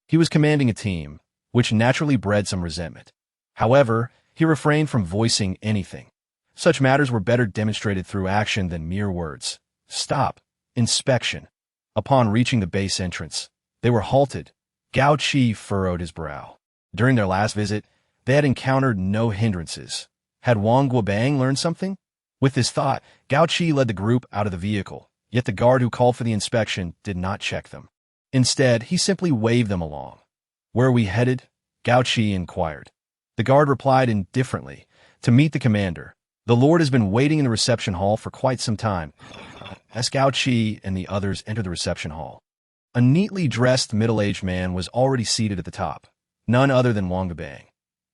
he was commanding a team, which naturally bred some resentment. However, he refrained from voicing anything. Such matters were better demonstrated through action than mere words. Stop. Inspection. Upon reaching the base entrance, they were halted. Gao Qi furrowed his brow. During their last visit, they had encountered no hindrances. Had Wang Guobang learned something? With this thought, Gao Qi led the group out of the vehicle, yet the guard who called for the inspection did not check them. Instead, he simply waved them along. "Where are we headed?" Gao Qi inquired. The guard replied indifferently, "To meet the commander. The Lord has been waiting in the reception hall for quite some time." As Gao Qi and the others entered the reception hall, a neatly dressed middle-aged man was already seated at the top. None other than Wang Guobang.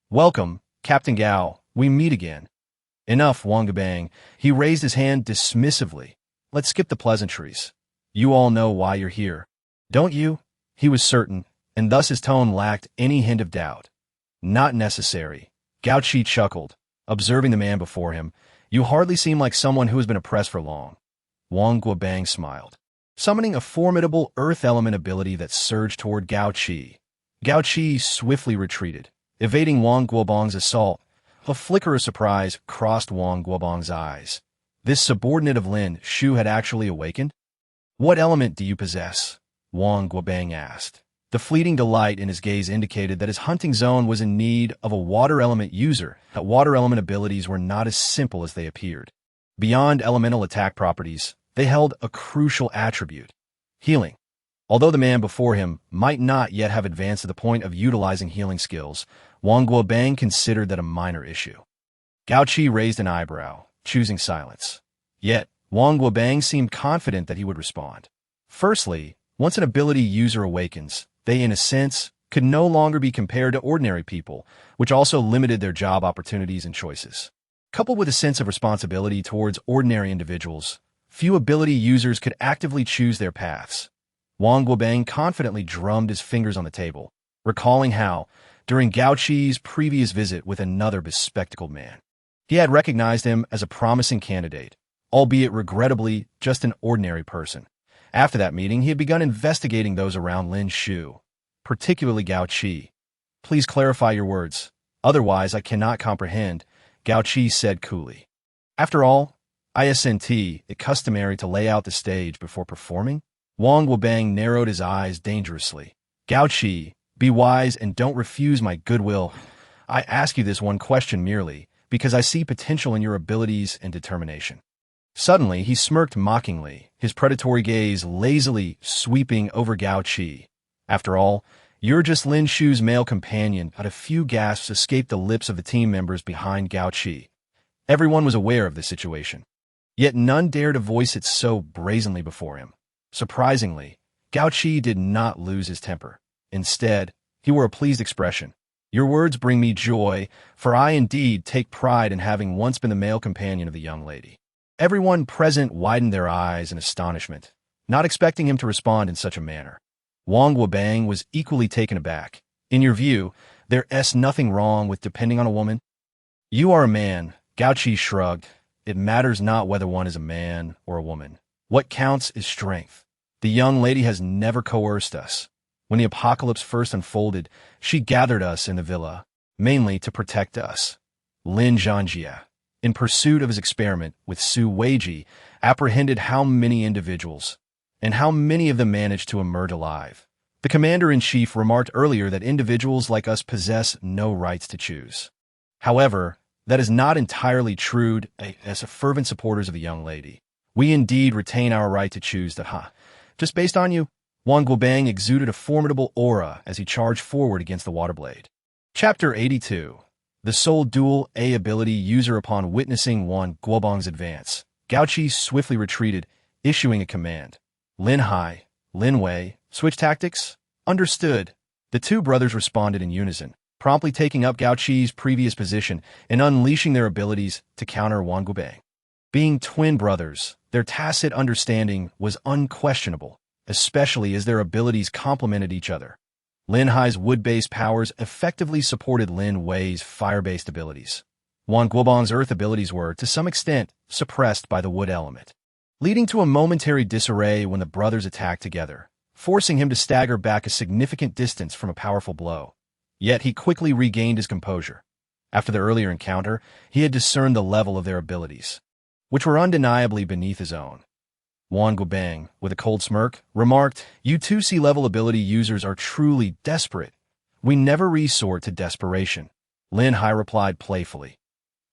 "Welcome, Captain Gao. We meet again." "Enough, Wang Guobang." He raised his hand dismissively. "Let's skip the pleasantries. You all know why you're here. Don't you? He was certain, and thus his tone lacked any hint of doubt. Not necessary. Gao Qi chuckled, observing the man before him. You hardly seem like someone who has been oppressed for long. Wang Guobang smiled, summoning a formidable earth element ability that surged toward Gao Qi. Gao Qi swiftly retreated, evading Wang Guobang's assault. A flicker of surprise crossed Wang Guobang's eyes. This subordinate of Lin Shu had actually awakened? What element do you possess? Wang Guobang asked. The fleeting delight in his gaze indicated that his hunting zone was in need of a water element user, that water element abilities were not as simple as they appeared. Beyond elemental attack properties, they held a crucial attribute: healing. Although the man before him might not yet have advanced to the point of utilizing healing skills, Wang Guobang considered that a minor issue. Gao Qi raised an eyebrow, choosing silence. Yet, Wang Guobang seemed confident that he would respond. Firstly, once an ability user awakens, they, in a sense, could no longer be compared to ordinary people, which also limited their job opportunities and choices. Coupled with a sense of responsibility towards ordinary individuals, few ability users could actively choose their paths. Wang Guobang confidently drummed his fingers on the table, recalling how, during Gao Qi's previous visit with another bespectacled man, he had recognized him as a promising candidate, albeit regrettably just an ordinary person. After that meeting, he had begun investigating those around Lin Shu, particularly Gao Qi. Please clarify your words. Otherwise, I cannot comprehend, Gao Qi said coolly. After all, isn't it customary to lay out the stage before performing? Wang Guobang narrowed his eyes dangerously. Gao Qi, be wise and don't refuse my goodwill. I ask you this one question merely because I see potential in your abilities and determination. Suddenly, he smirked mockingly, his predatory gaze lazily sweeping over Gao Qi. After all, you're just Lin Shu's male companion. But a few gasps escaped the lips of the team members behind Gao Qi. Everyone was aware of the situation, yet none dared to voice it so brazenly before him. Surprisingly, Gao Qi did not lose his temper. Instead, he wore a pleased expression. Your words bring me joy, for I indeed take pride in having once been the male companion of the young lady. Everyone present widened their eyes in astonishment, not expecting him to respond in such a manner. Wang Guobang was equally taken aback. In your view, there's nothing wrong with depending on a woman? You are a man, Gao Qi shrugged. It matters not whether one is a man or a woman. What counts is strength. The young lady has never coerced us. When the apocalypse first unfolded, she gathered us in the villa, mainly to protect us. Lin Zhanjia, in pursuit of his experiment with Su Weiji, apprehended how many individuals, and how many of them managed to emerge alive. The commander-in-chief remarked earlier that individuals like us possess no rights to choose. However, that is not entirely true. As fervent supporters of the young lady, we indeed retain our right to choose just based on you. Wang Guobang exuded a formidable aura as he charged forward against the water blade. Chapter 82. The Soul Duel A ability user. Upon witnessing Wang Guobang's advance, Gao Qi swiftly retreated, issuing a command. Lin Hai, Lin Wei, switch tactics? Understood. The two brothers responded in unison, promptly taking up Gao Qi's previous position and unleashing their abilities to counter Wang Guobang. Being twin brothers, their tacit understanding was unquestionable, especially as their abilities complemented each other. Lin Hai's wood-based powers effectively supported Lin Wei's fire-based abilities. Wang Guobang's earth abilities were, to some extent, suppressed by the wood element, leading to a momentary disarray when the brothers attacked together, forcing him to stagger back a significant distance from a powerful blow. Yet he quickly regained his composure. After the earlier encounter, he had discerned the level of their abilities, which were undeniably beneath his own. Wang Guobang, with a cold smirk, remarked, You two C-level ability users are truly desperate. We never resort to desperation. Lin Hai replied playfully.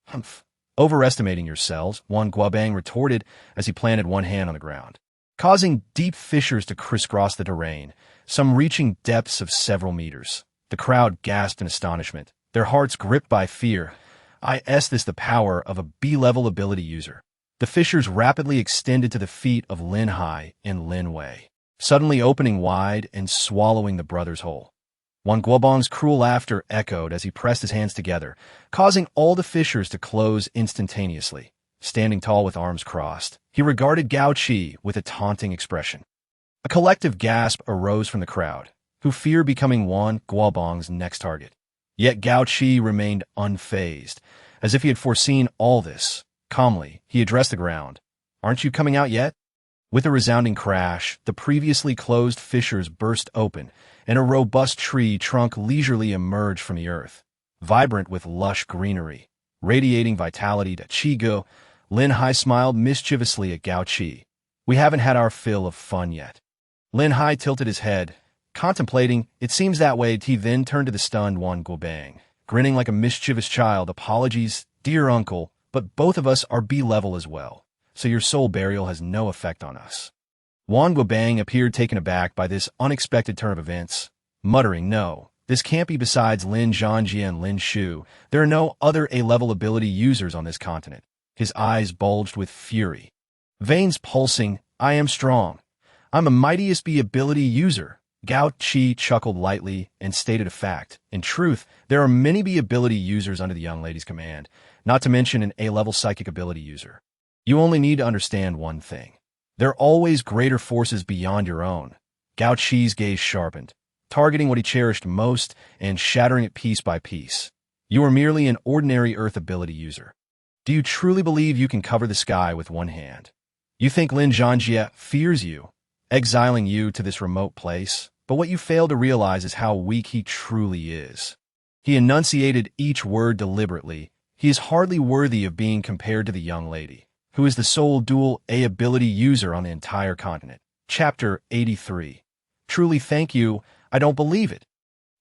Humph. Overestimating yourselves, Wang Guobang retorted as he planted one hand on the ground, causing deep fissures to crisscross the terrain, some reaching depths of several meters. The crowd gasped in astonishment, their hearts gripped by fear. Is this the power of a B-level ability user? The fissures rapidly extended to the feet of Lin Hai and Lin Wei, suddenly opening wide and swallowing the brothers whole. Wang Guobang's cruel laughter echoed as he pressed his hands together, causing all the fissures to close instantaneously. Standing tall with arms crossed, he regarded Gao Qi with a taunting expression. A collective gasp arose from the crowd, who feared becoming Wan Guobang's next target. Yet Gao Qi remained unfazed, as if he had foreseen all this. Calmly, he addressed the ground. "Aren't you coming out yet?" With a resounding crash, the previously closed fissures burst open, and a robust tree trunk leisurely emerged from the earth, vibrant with lush greenery. Radiating vitality to Qi. Lin Hai smiled mischievously at Gao Qi. "We haven't had our fill of fun yet." Lin Hai tilted his head, contemplating. "It seems that way." He then turned to the stunned Wan Guobang, grinning like a mischievous child. "Apologies, dear uncle, but both of us are B-level as well, so your soul burial has no effect on us." Wan Guobang appeared taken aback by this unexpected turn of events, muttering, "No, this can't be. Besides Lin Zhanjie and Lin Shu, there are no other A-level ability users on this continent." His eyes bulged with fury. Veins pulsing, "I am strong. I'm a mightiest B-ability user." Gao Qi chuckled lightly and stated a fact. "In truth, there are many B-ability users under the young lady's command, not to mention an A-level psychic ability user. You only need to understand one thing. There are always greater forces beyond your own." Gao Qi's gaze sharpened, targeting what he cherished most and shattering it piece by piece. "You are merely an ordinary Earth ability user. Do you truly believe you can cover the sky with one hand? You think Lin Zhanjie fears you, exiling you to this remote place, but what you fail to realize is how weak he truly is." He enunciated each word deliberately. "He is hardly worthy of being compared to the young lady, who is the sole dual A-ability user on the entire continent." Chapter 83. "Truly thank you. I don't believe it.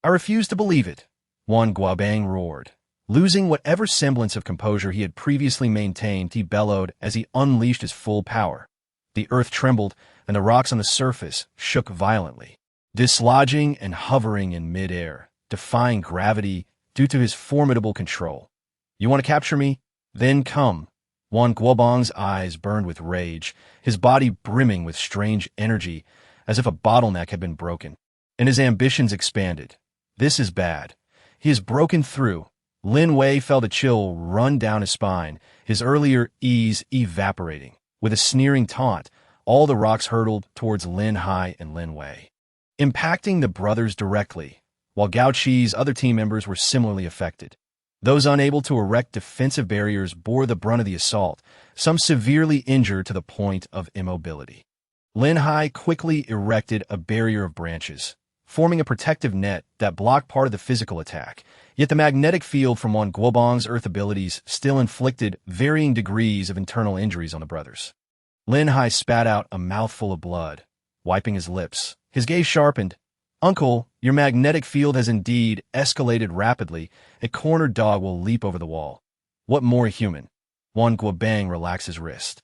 I refuse to believe it." Wan Guobang roared. Losing whatever semblance of composure he had previously maintained, he bellowed as he unleashed his full power. The earth trembled, and the rocks on the surface shook violently, dislodging and hovering in mid-air, defying gravity due to his formidable control. "You want to capture me? Then come." Wan Guobang's eyes burned with rage, his body brimming with strange energy, as if a bottleneck had been broken, and his ambitions expanded. "This is bad. He has broken through." Lin Wei felt a chill run down his spine, his earlier ease evaporating. With a sneering taunt, all the rocks hurtled towards Lin Hai and Lin Wei, impacting the brothers directly, while Gao Qi's other team members were similarly affected. Those unable to erect defensive barriers bore the brunt of the assault, some severely injured to the point of immobility. Lin Hai quickly erected a barrier of branches, forming a protective net that blocked part of the physical attack, yet the magnetic field from Wan Guobang's earth abilities still inflicted varying degrees of internal injuries on the brothers. Lin Hai spat out a mouthful of blood, wiping his lips. His gaze sharpened. "Uncle, your magnetic field has indeed escalated rapidly. A cornered dog will leap over the wall. What more human?" Wan Guobang relaxed his wrist,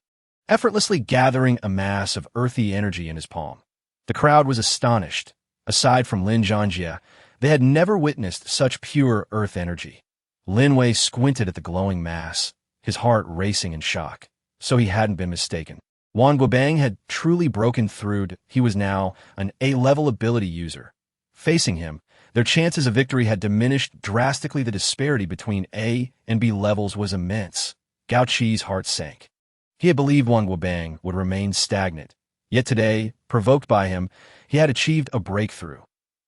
effortlessly gathering a mass of earthy energy in his palm. The crowd was astonished. Aside from Lin Zhanjie, they had never witnessed such pure earth energy. Lin Wei squinted at the glowing mass, his heart racing in shock. So he hadn't been mistaken. Wan Guobang had truly broken through. He was now an A-level ability user. Facing him, their chances of victory had diminished drastically. The disparity between A and B levels was immense. Gao Qi's heart sank. He had believed Wan Guobang would remain stagnant. Yet today, provoked by him, he had achieved a breakthrough.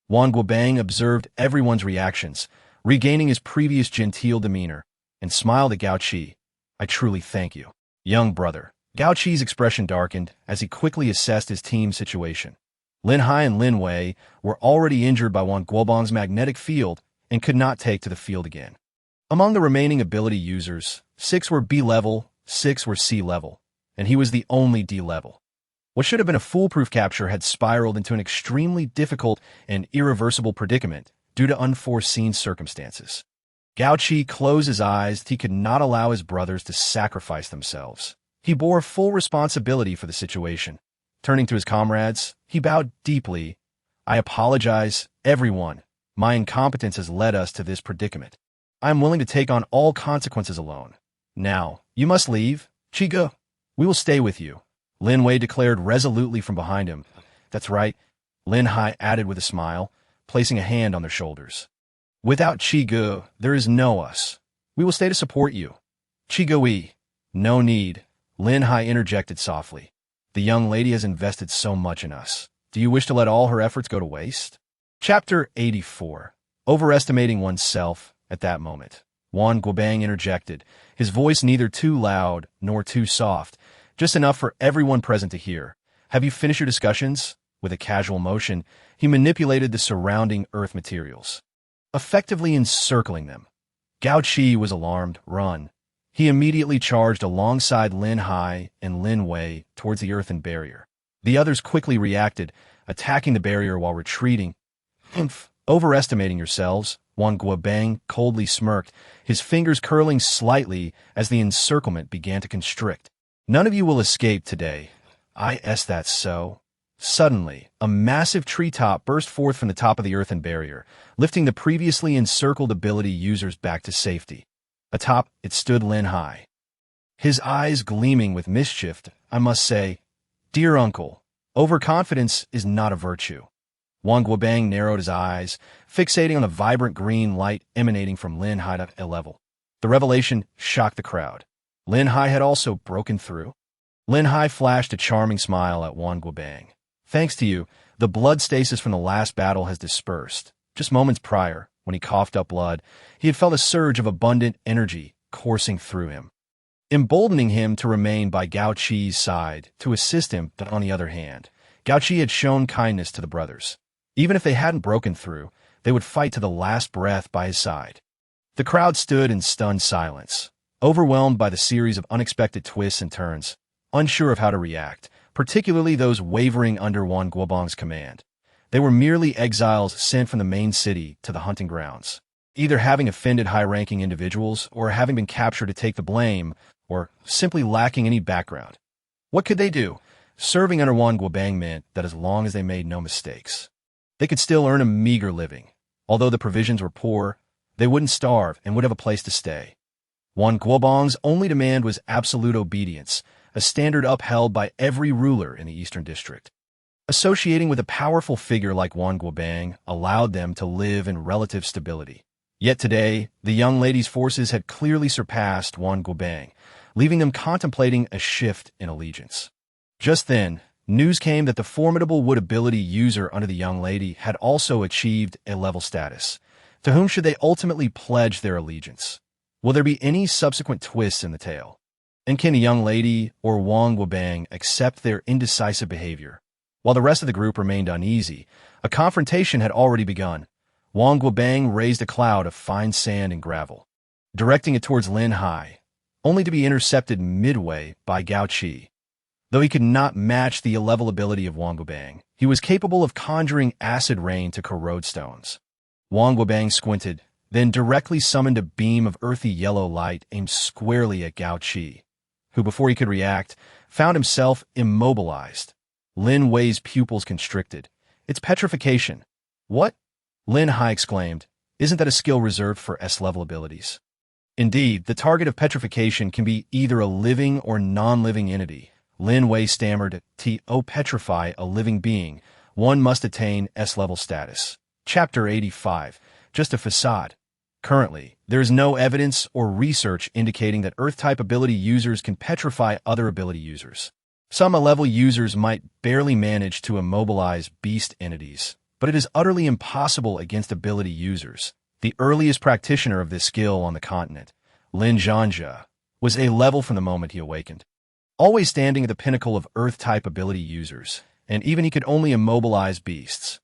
Wan Guobang observed everyone's reactions, regaining his previous genteel demeanor, and smiled at Gao Qi. "I truly thank you, young brother." Gao Qi's expression darkened as he quickly assessed his team's situation. Lin Hai and Lin Wei were already injured by Wan Guobang's magnetic field and could not take to the field again. Among the remaining ability users, 6 were B-level, 6 were C-level, and he was the only D-level. What should have been a foolproof capture had spiraled into an extremely difficult and irreversible predicament due to unforeseen circumstances. Gao Qi closed his eyes. He could not allow his brothers to sacrifice themselves. He bore full responsibility for the situation. Turning to his comrades, he bowed deeply. "I apologize, everyone. My incompetence has led us to this predicament. I am willing to take on all consequences alone. Now, you must leave. Qi. We will stay with you." Lin Wei declared resolutely from behind him. "That's right," Lin Hai added with a smile, placing a hand on their shoulders. "Without Qi, there is no us. We will stay to support you." "Qi, no need," Lin Hai interjected softly. "The young lady has invested so much in us. Do you wish to let all her efforts go to waste? Chapter 84. Overestimating oneself at that moment. Wang Guobang interjected, his voice neither too loud nor too soft, just enough for everyone present to hear. Have you finished your discussions? With a casual motion, he manipulated the surrounding earth materials, effectively encircling them. Gao Qi was alarmed. Run. He immediately charged alongside Lin Hai and Lin Wei towards the earthen barrier. The others quickly reacted, attacking the barrier while retreating. Humph, overestimating yourselves, Wang Guobang coldly smirked, his fingers curling slightly as the encirclement began to constrict. None of you will escape today. That's so. Suddenly, a massive treetop burst forth from the top of the earthen barrier, lifting the previously encircled ability users back to safety. Atop it stood Lin Hai, his eyes gleaming with mischief. I must say, dear uncle, overconfidence is not a virtue. Wang Guobang narrowed his eyes, fixating on the vibrant green light emanating from Lin Hai at a level. The revelation shocked the crowd. Lin Hai had also broken through. Lin Hai flashed a charming smile at Wang Guobang. Thanks to you, the blood stasis from the last battle has dispersed. Just moments prior, when he coughed up blood, he had felt a surge of abundant energy coursing through him, emboldening him to remain by Gao Qi's side to assist him. But on the other hand, Gao Qi had shown kindness to the brothers. Even if they hadn't broken through, they would fight to the last breath by his side. The crowd stood in stunned silence, overwhelmed by the series of unexpected twists and turns, unsure of how to react, particularly those wavering under Wang Guobang's command. They were merely exiles sent from the main city to the hunting grounds, either having offended high-ranking individuals or having been captured to take the blame, or simply lacking any background. What could they do? Serving under Wang Guobang meant that as long as they made no mistakes, they could still earn a meager living. Although the provisions were poor, they wouldn't starve and would have a place to stay. Wang Guobang's only demand was absolute obedience, a standard upheld by every ruler in the Eastern District. Associating with a powerful figure like Wang Guobang allowed them to live in relative stability. Yet today, the young lady's forces had clearly surpassed Wang Guobang, leaving them contemplating a shift in allegiance. Just then, news came that the formidable wood ability user under the young lady had also achieved a level status. To whom should they ultimately pledge their allegiance? Will there be any subsequent twists in the tale? And can the young lady or Wang Guobang accept their indecisive behavior? While the rest of the group remained uneasy, a confrontation had already begun. Wang Guobang raised a cloud of fine sand and gravel, directing it towards Lin Hai, only to be intercepted midway by Gao Qi. Though he could not match the level ability of Wang Guobang, he was capable of conjuring acid rain to corrode stones. Wang Guobang squinted, then directly summoned a beam of earthy yellow light aimed squarely at Gao Qi, who, before he could react, found himself immobilized. Lin Wei's pupils constricted. It's petrification. What? Lin Hai exclaimed. Isn't that a skill reserved for S-level abilities? Indeed, the target of petrification can be either a living or non-living entity. Lin Wei stammered, petrify a living being. One must attain S-level status. Chapter 85. Just a facade. Currently, there is no evidence or research indicating that Earth-type ability users can petrify other ability users. Some A-level users might barely manage to immobilize beast entities, but it is utterly impossible against ability users. The earliest practitioner of this skill on the continent, Lin Zhanja, was A-level from the moment he awakened, always standing at the pinnacle of Earth-type ability users, and even he could only immobilize beasts.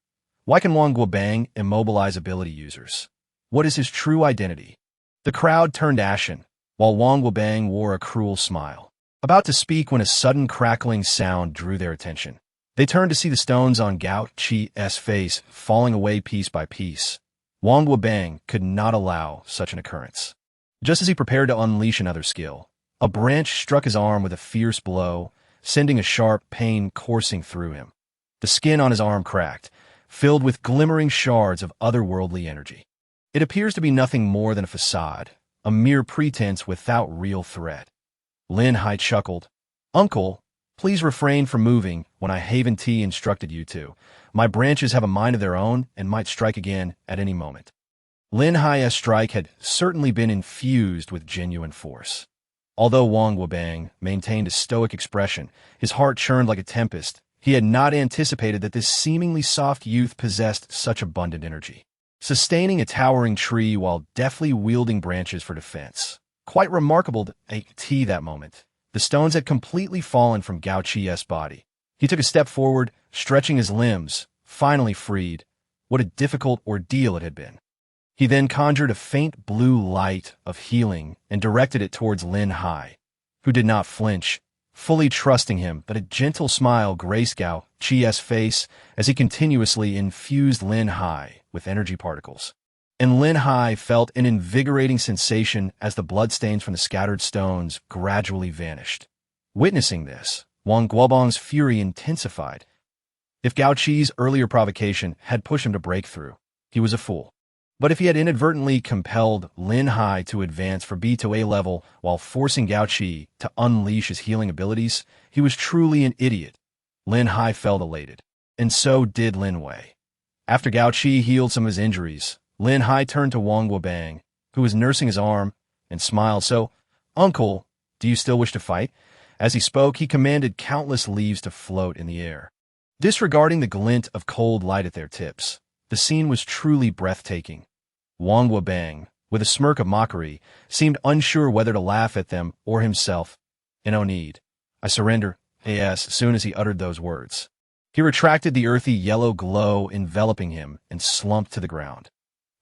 Why can Wang Guobang immobilize ability users? What is his true identity? The crowd turned ashen, while Wang Guobang wore a cruel smile, about to speak when a sudden crackling sound drew their attention. They turned to see the stones on Gao Qi's face falling away piece by piece. Wang Guobang could not allow such an occurrence. Just as he prepared to unleash another skill, a branch struck his arm with a fierce blow, sending a sharp pain coursing through him. The skin on his arm cracked, filled with glimmering shards of otherworldly energy. It appears to be nothing more than a facade, a mere pretense without real threat. Lin Hai chuckled. Uncle, please refrain from moving when I Haven T instructed you to. My branches have a mind of their own and might strike again at any moment. Lin Hai's strike had certainly been infused with genuine force. Although Wang Guobang maintained a stoic expression, his heart churned like a tempest. He had not anticipated that this seemingly soft youth possessed such abundant energy, sustaining a towering tree while deftly wielding branches for defense. Quite remarkable at that moment. The stones had completely fallen from Gao Qi's body. He took a step forward, stretching his limbs, finally freed. What a difficult ordeal it had been. He then conjured a faint blue light of healing and directed it towards Lin Hai, who did not flinch, fully trusting him, but a gentle smile graced Gao Qi's face as he continuously infused Lin Hai with energy particles. And Lin Hai felt an invigorating sensation as the bloodstains from the scattered stones gradually vanished. Witnessing this, Wang Guobang's fury intensified. If Gao Qi's earlier provocation had pushed him to break through, he was a fool. But if he had inadvertently compelled Lin Hai to advance from B to A level while forcing Gao Qi to unleash his healing abilities, he was truly an idiot. Lin Hai felt elated, and so did Lin Wei. After Gao Qi healed some of his injuries, Lin Hai turned to Wang Guobang, who was nursing his arm, and smiled. "So, uncle, do you still wish to fight?" As he spoke, he commanded countless leaves to float in the air, disregarding the glint of cold light at their tips. The scene was truly breathtaking. Wang Guobang, with a smirk of mockery, seemed unsure whether to laugh at them or himself. "No need. I surrender," as soon as he uttered those words. He retracted the earthy yellow glow enveloping him and slumped to the ground.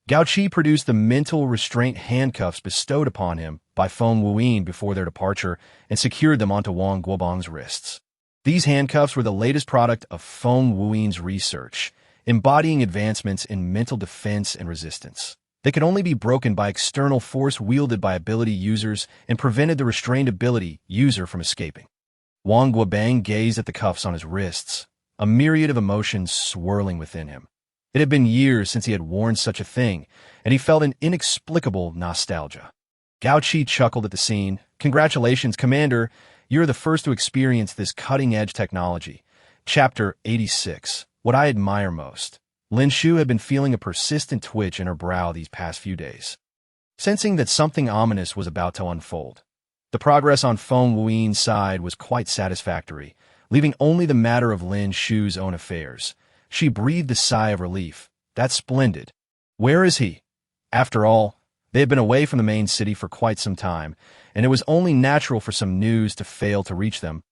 Gao Qi produced the mental restraint handcuffs bestowed upon him by Feng Wuyan before their departure and secured them onto Wang Guobang's wrists. These handcuffs were the latest product of Feng Wuyan's research, embodying advancements in mental defense and resistance. They could only be broken by external force wielded by ability users and prevented the restrained ability user from escaping. Wang Guobang gazed at the cuffs on his wrists, a myriad of emotions swirling within him. It had been years since he had worn such a thing, and he felt an inexplicable nostalgia. Gao Qi chuckled at the scene. "Congratulations, Commander. You're the first to experience this cutting-edge technology." Chapter 86. What I admire most. Lin Shu had been feeling a persistent twitch in her brow these past few days, sensing that something ominous was about to unfold. The progress on Feng Wuyan's side was quite satisfactory, leaving only the matter of Lin Shu's own affairs. She breathed a sigh of relief. "That's splendid. Where is he?" After all, they had been away from the main city for quite some time, and it was only natural for some news to fail to reach them.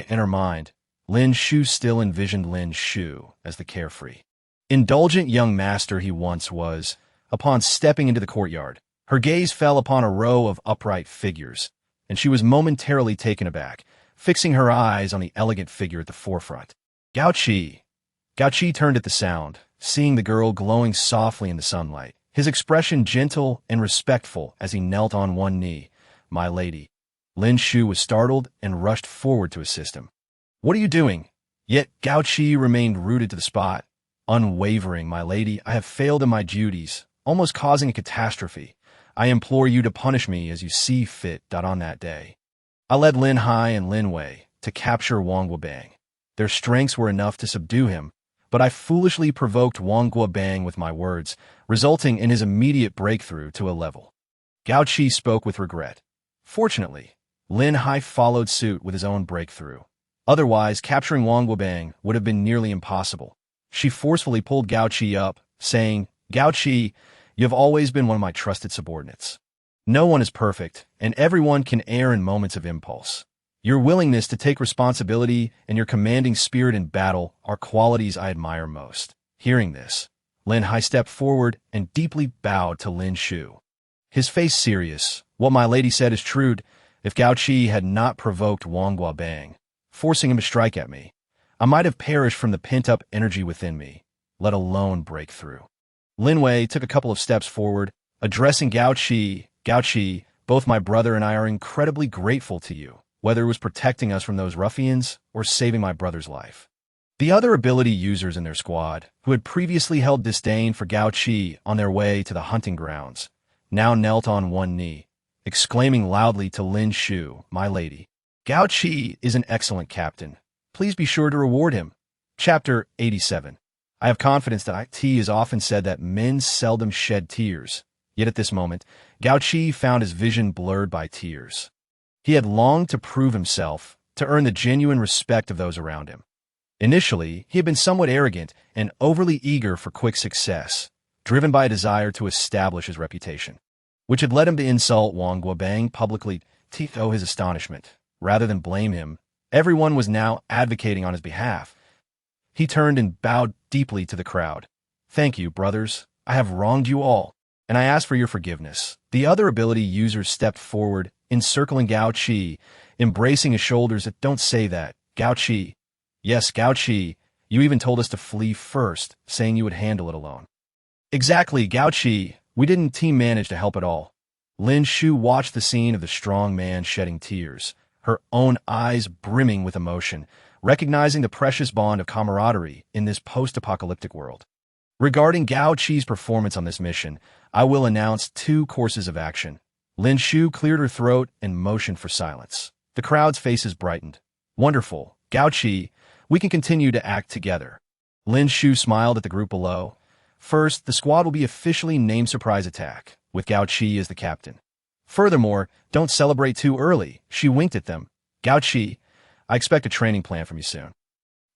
In her mind, Lin Shu still envisioned Lin Shu as the carefree, indulgent young master he once was. Upon stepping into the courtyard, her gaze fell upon a row of upright figures, and she was momentarily taken aback, fixing her eyes on the elegant figure at the forefront. Gao Qi. Gao Qi turned at the sound, seeing the girl glowing softly in the sunlight, his expression gentle and respectful as he knelt on one knee. "My lady." Lin Shu was startled and rushed forward to assist him. "What are you doing?" Yet Gao Qi remained rooted to the spot. "Unwavering, my lady, I have failed in my duties, almost causing a catastrophe. I implore you to punish me as you see fit. On that day, I led Lin Hai and Lin Wei to capture Wang Guobang. Their strengths were enough to subdue him, but I foolishly provoked Wang Guobang with my words, resulting in his immediate breakthrough to a level." Gao Qi spoke with regret. Fortunately, Lin Hai followed suit with his own breakthrough. Otherwise, capturing Wang Guobang would have been nearly impossible. She forcefully pulled Gao Qi up, saying, "Gao Qi, you have always been one of my trusted subordinates. No one is perfect, and everyone can err in moments of impulse. Your willingness to take responsibility and your commanding spirit in battle are qualities I admire most." Hearing this, Lin Hai stepped forward and deeply bowed to Lin Shu, his face serious. "What my lady said is true. If Gao Qi had not provoked Wang Guobang, forcing him to strike at me, I might have perished from the pent-up energy within me, let alone break through." Lin Wei took a couple of steps forward, addressing Gao Qi. "Gao Qi, both my brother and I are incredibly grateful to you, whether it was protecting us from those ruffians or saving my brother's life." The other ability users in their squad, who had previously held disdain for Gao Qi on their way to the hunting grounds, now knelt on one knee, exclaiming loudly to Lin Shu, "My lady, Gao Qi is an excellent captain. Please be sure to reward him." Chapter 87. I have confidence that it is often said that men seldom shed tears, yet at this moment, Gao Qi found his vision blurred by tears. He had longed to prove himself, to earn the genuine respect of those around him. Initially, he had been somewhat arrogant and overly eager for quick success, driven by a desire to establish his reputation, which had led him to insult Wang Guobang publicly. To his astonishment, rather than blame him, everyone was now advocating on his behalf. He turned and bowed deeply to the crowd. "Thank you, brothers. I have wronged you all, and I ask for your forgiveness." The other ability users stepped forward, encircling Gao Qi, embracing his shoulders. "Don't say that, Gao Qi." "Yes, Gao Qi, you even told us to flee first, saying you would handle it alone." "Exactly, Gao Qi. We didn't team manage to help at all." Lin Shu watched the scene of the strong man shedding tears, her own eyes brimming with emotion, recognizing the precious bond of camaraderie in this post-apocalyptic world. Regarding Gao Qi's performance on this mission, I will announce 2 courses of action. Lin Shu cleared her throat and motioned for silence. The crowd's faces brightened. "Wonderful, Gao Qi, we can continue to act together." Lin Shu smiled at the group below. "First, the squad will be officially named Surprise Attack, with Gao Qi as the captain. Furthermore, don't celebrate too early." She winked at them. "Gao Qi, I expect a training plan from you soon.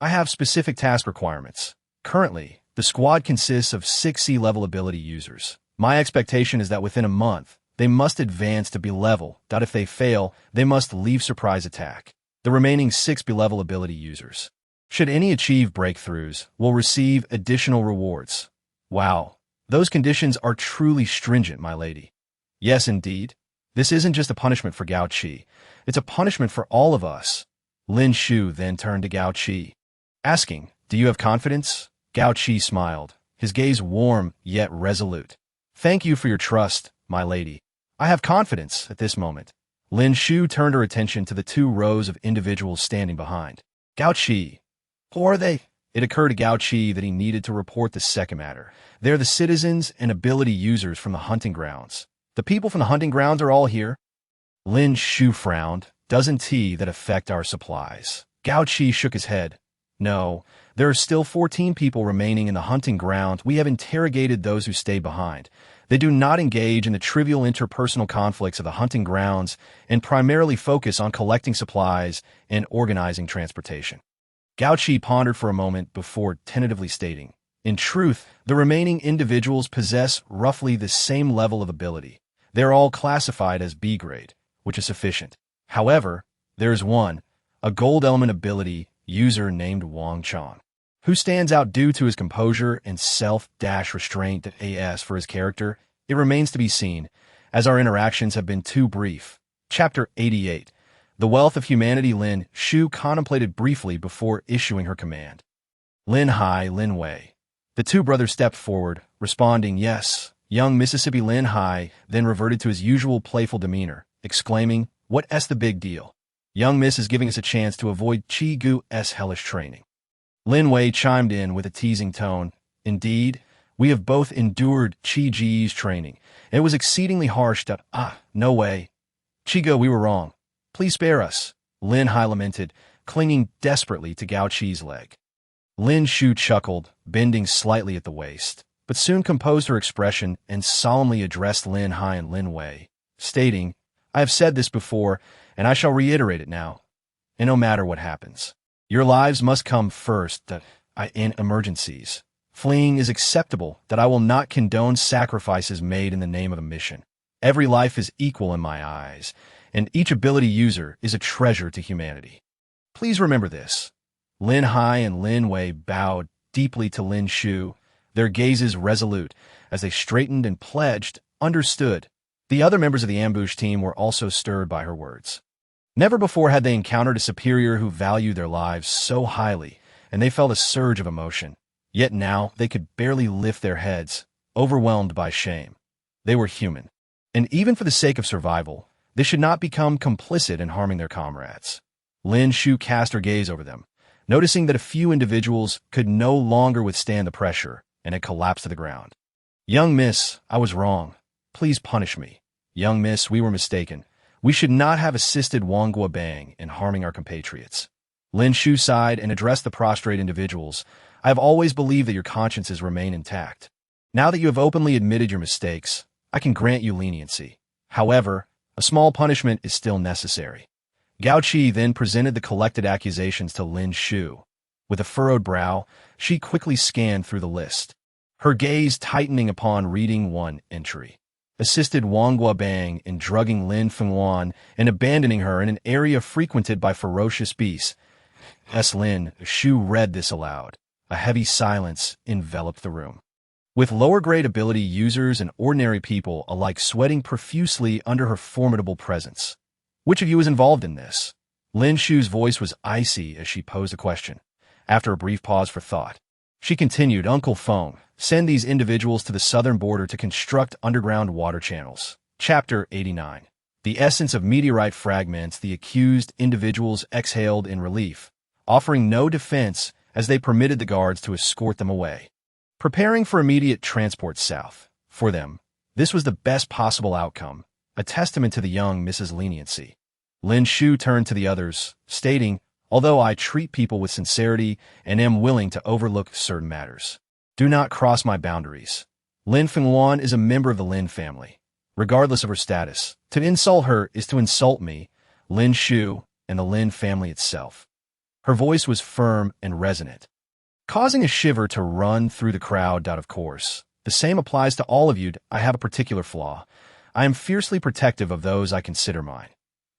I have specific task requirements. Currently, the squad consists of 6 C-level ability users. My expectation is that within a month, they must advance to B-level. If they fail, they must leave Surprise Attack. The remaining 6 B-level ability users, should any achieve breakthroughs, will receive additional rewards. Wow. Those conditions are truly stringent, my lady. Yes, indeed. This isn't just a punishment for Gao Qi. It's a punishment for all of us. Lin Shu then turned to Gao Qi, asking, "Do you have confidence?" Gao Qi smiled, his gaze warm yet resolute. "Thank you for your trust, my lady. I have confidence at this moment." Lin Shu turned her attention to the 2 rows of individuals standing behind. "Gao Qi, who are they?" It occurred to Gao Qi that he needed to report the second matter. "They're the citizens and ability users from the hunting grounds. The people from the hunting grounds are all here." Lin Shu frowned. "Doesn't that affect our supplies?" Gao Qi shook his head. "No, there are still 14 people remaining in the hunting ground. We have interrogated those who stayed behind. They do not engage in the trivial interpersonal conflicts of the hunting grounds and primarily focus on collecting supplies and organizing transportation." Gao Qi pondered for a moment before tentatively stating, "In truth, the remaining individuals possess roughly the same level of ability. They're all classified as B grade, which is sufficient. However, there is one, a gold element ability user named Wang Chan, who stands out due to his composure and self-restraint. As for his character, it remains to be seen, as our interactions have been too brief." Chapter 88. The Wealth of Humanity. Lin Shu contemplated briefly before issuing her command. "Lin Hai, Lin Wei." The 2 brothers stepped forward, responding, "Yes." Young Mississippi Lin Hai then reverted to his usual playful demeanor, exclaiming, "What's the big deal? Young Miss is giving us a chance to avoid Chi Gu's hellish training." Lin Wei chimed in with a teasing tone, "Indeed, we have both endured Chi Ji's training. It was exceedingly harsh. No way. Chi Gu, we were wrong. Please spare us." Lin Hai lamented, clinging desperately to Gao Qi's leg. Lin Shu chuckled, bending slightly at the waist, but soon composed her expression and solemnly addressed Lin Hai and Lin Wei, stating, "I have said this before, and I shall reiterate it now. And no matter what happens, your lives must come first. In emergencies, fleeing is acceptable. I will not condone sacrifices made in the name of a mission. Every life is equal in my eyes, and each ability user is a treasure to humanity. Please remember this." Lin Hai and Lin Wei bowed deeply to Lin Shu, their gazes resolute, as they straightened and pledged, "Understood." The other members of the ambush team were also stirred by her words. Never before had they encountered a superior who valued their lives so highly, and they felt a surge of emotion. Yet now they could barely lift their heads, overwhelmed by shame. They were human, and even for the sake of survival, they should not become complicit in harming their comrades. Lin Shu cast her gaze over them, noticing that a few individuals could no longer withstand the pressure and had collapsed to the ground. "Young Miss, I was wrong. Please punish me. Young Miss, we were mistaken. We should not have assisted Wang Guobang in harming our compatriots." Lin Shu sighed and addressed the prostrate individuals. "I have always believed that your consciences remain intact. Now that you have openly admitted your mistakes, I can grant you leniency. However, a small punishment is still necessary." Gao Qi then presented the collected accusations to Lin Shu. With a furrowed brow, she quickly scanned through the list, her gaze tightening upon reading one entry. Assisted Wang Guobang in drugging Lin Wuyan and abandoning her in an area frequented by ferocious beasts. Lin Shu read this aloud. A heavy silence enveloped the room, with lower-grade ability users and ordinary people alike sweating profusely under her formidable presence. Which of you is involved in this? Lin Shu's voice was icy as she posed a question. After a brief pause for thought, she continued, Uncle Feng, send these individuals to the southern border to construct underground water channels. Chapter 89. The essence of meteorite fragments the accused individuals exhaled in relief, offering no defense as they permitted the guards to escort them away. Preparing for immediate transport south. For them, this was the best possible outcome, a testament to the young Mrs. Leniency. Lin Shu turned to the others, stating, although I treat people with sincerity and am willing to overlook certain matters, do not cross my boundaries. Lin Wuyan is a member of the Lin family, regardless of her status. To insult her is to insult me, Lin Shu, and the Lin family itself. Her voice was firm and resonant, causing a shiver to run through the crowd. Of course, the same applies to all of you. I have a particular flaw. I am fiercely protective of those I consider mine.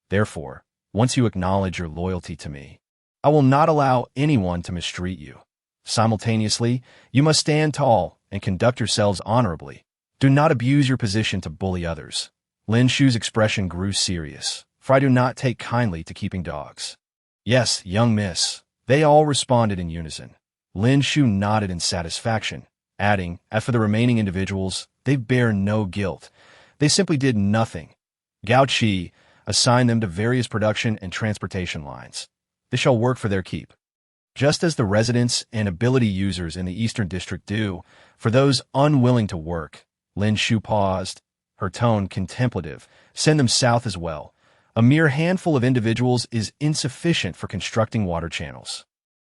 Therefore, once you acknowledge your loyalty to me, I will not allow anyone to mistreat you. Simultaneously, you must stand tall and conduct yourselves honorably. Do not abuse your position to bully others. Lin Shu's expression grew serious, for I do not take kindly to keeping dogs. Yes, young miss. They all responded in unison. Lin Shu nodded in satisfaction, adding, as for the remaining individuals, they bear no guilt. They simply did nothing. Gao Qi assigned them to various production and transportation lines. They shall work for their keep, just as the residents and ability users in the Eastern District do. For those unwilling to work, Lin Shu paused, her tone contemplative, send them south as well. A mere handful of individuals is insufficient for constructing water channels.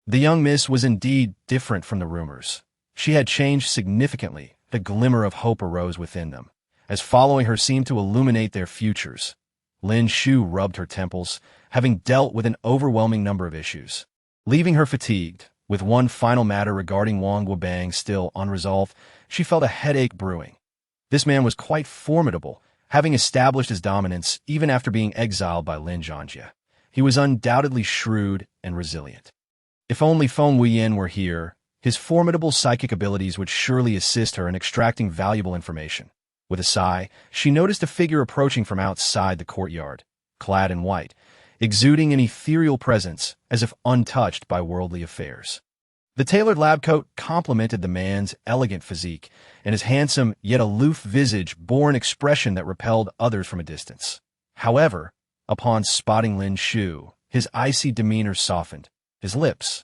The young miss was indeed different from the rumors. She had changed significantly. The glimmer of hope arose within them, as following her seemed to illuminate their futures. Lin Shu rubbed her temples, having dealt with an overwhelming number of issues, leaving her fatigued. With one final matter regarding Wang Guobang still unresolved, she felt a headache brewing. This man was quite formidable, having established his dominance even after being exiled by Lin Zhanjie. He was undoubtedly shrewd and resilient. If only Feng Wuyan were here, his formidable psychic abilities would surely assist her in extracting valuable information. With a sigh, she noticed a figure approaching from outside the courtyard, clad in white, exuding an ethereal presence as if untouched by worldly affairs. The tailored lab coat complemented the man's elegant physique, and his handsome yet aloof visage bore an expression that repelled others from a distance. However, upon spotting Lin Shu, his icy demeanor softened. His lips,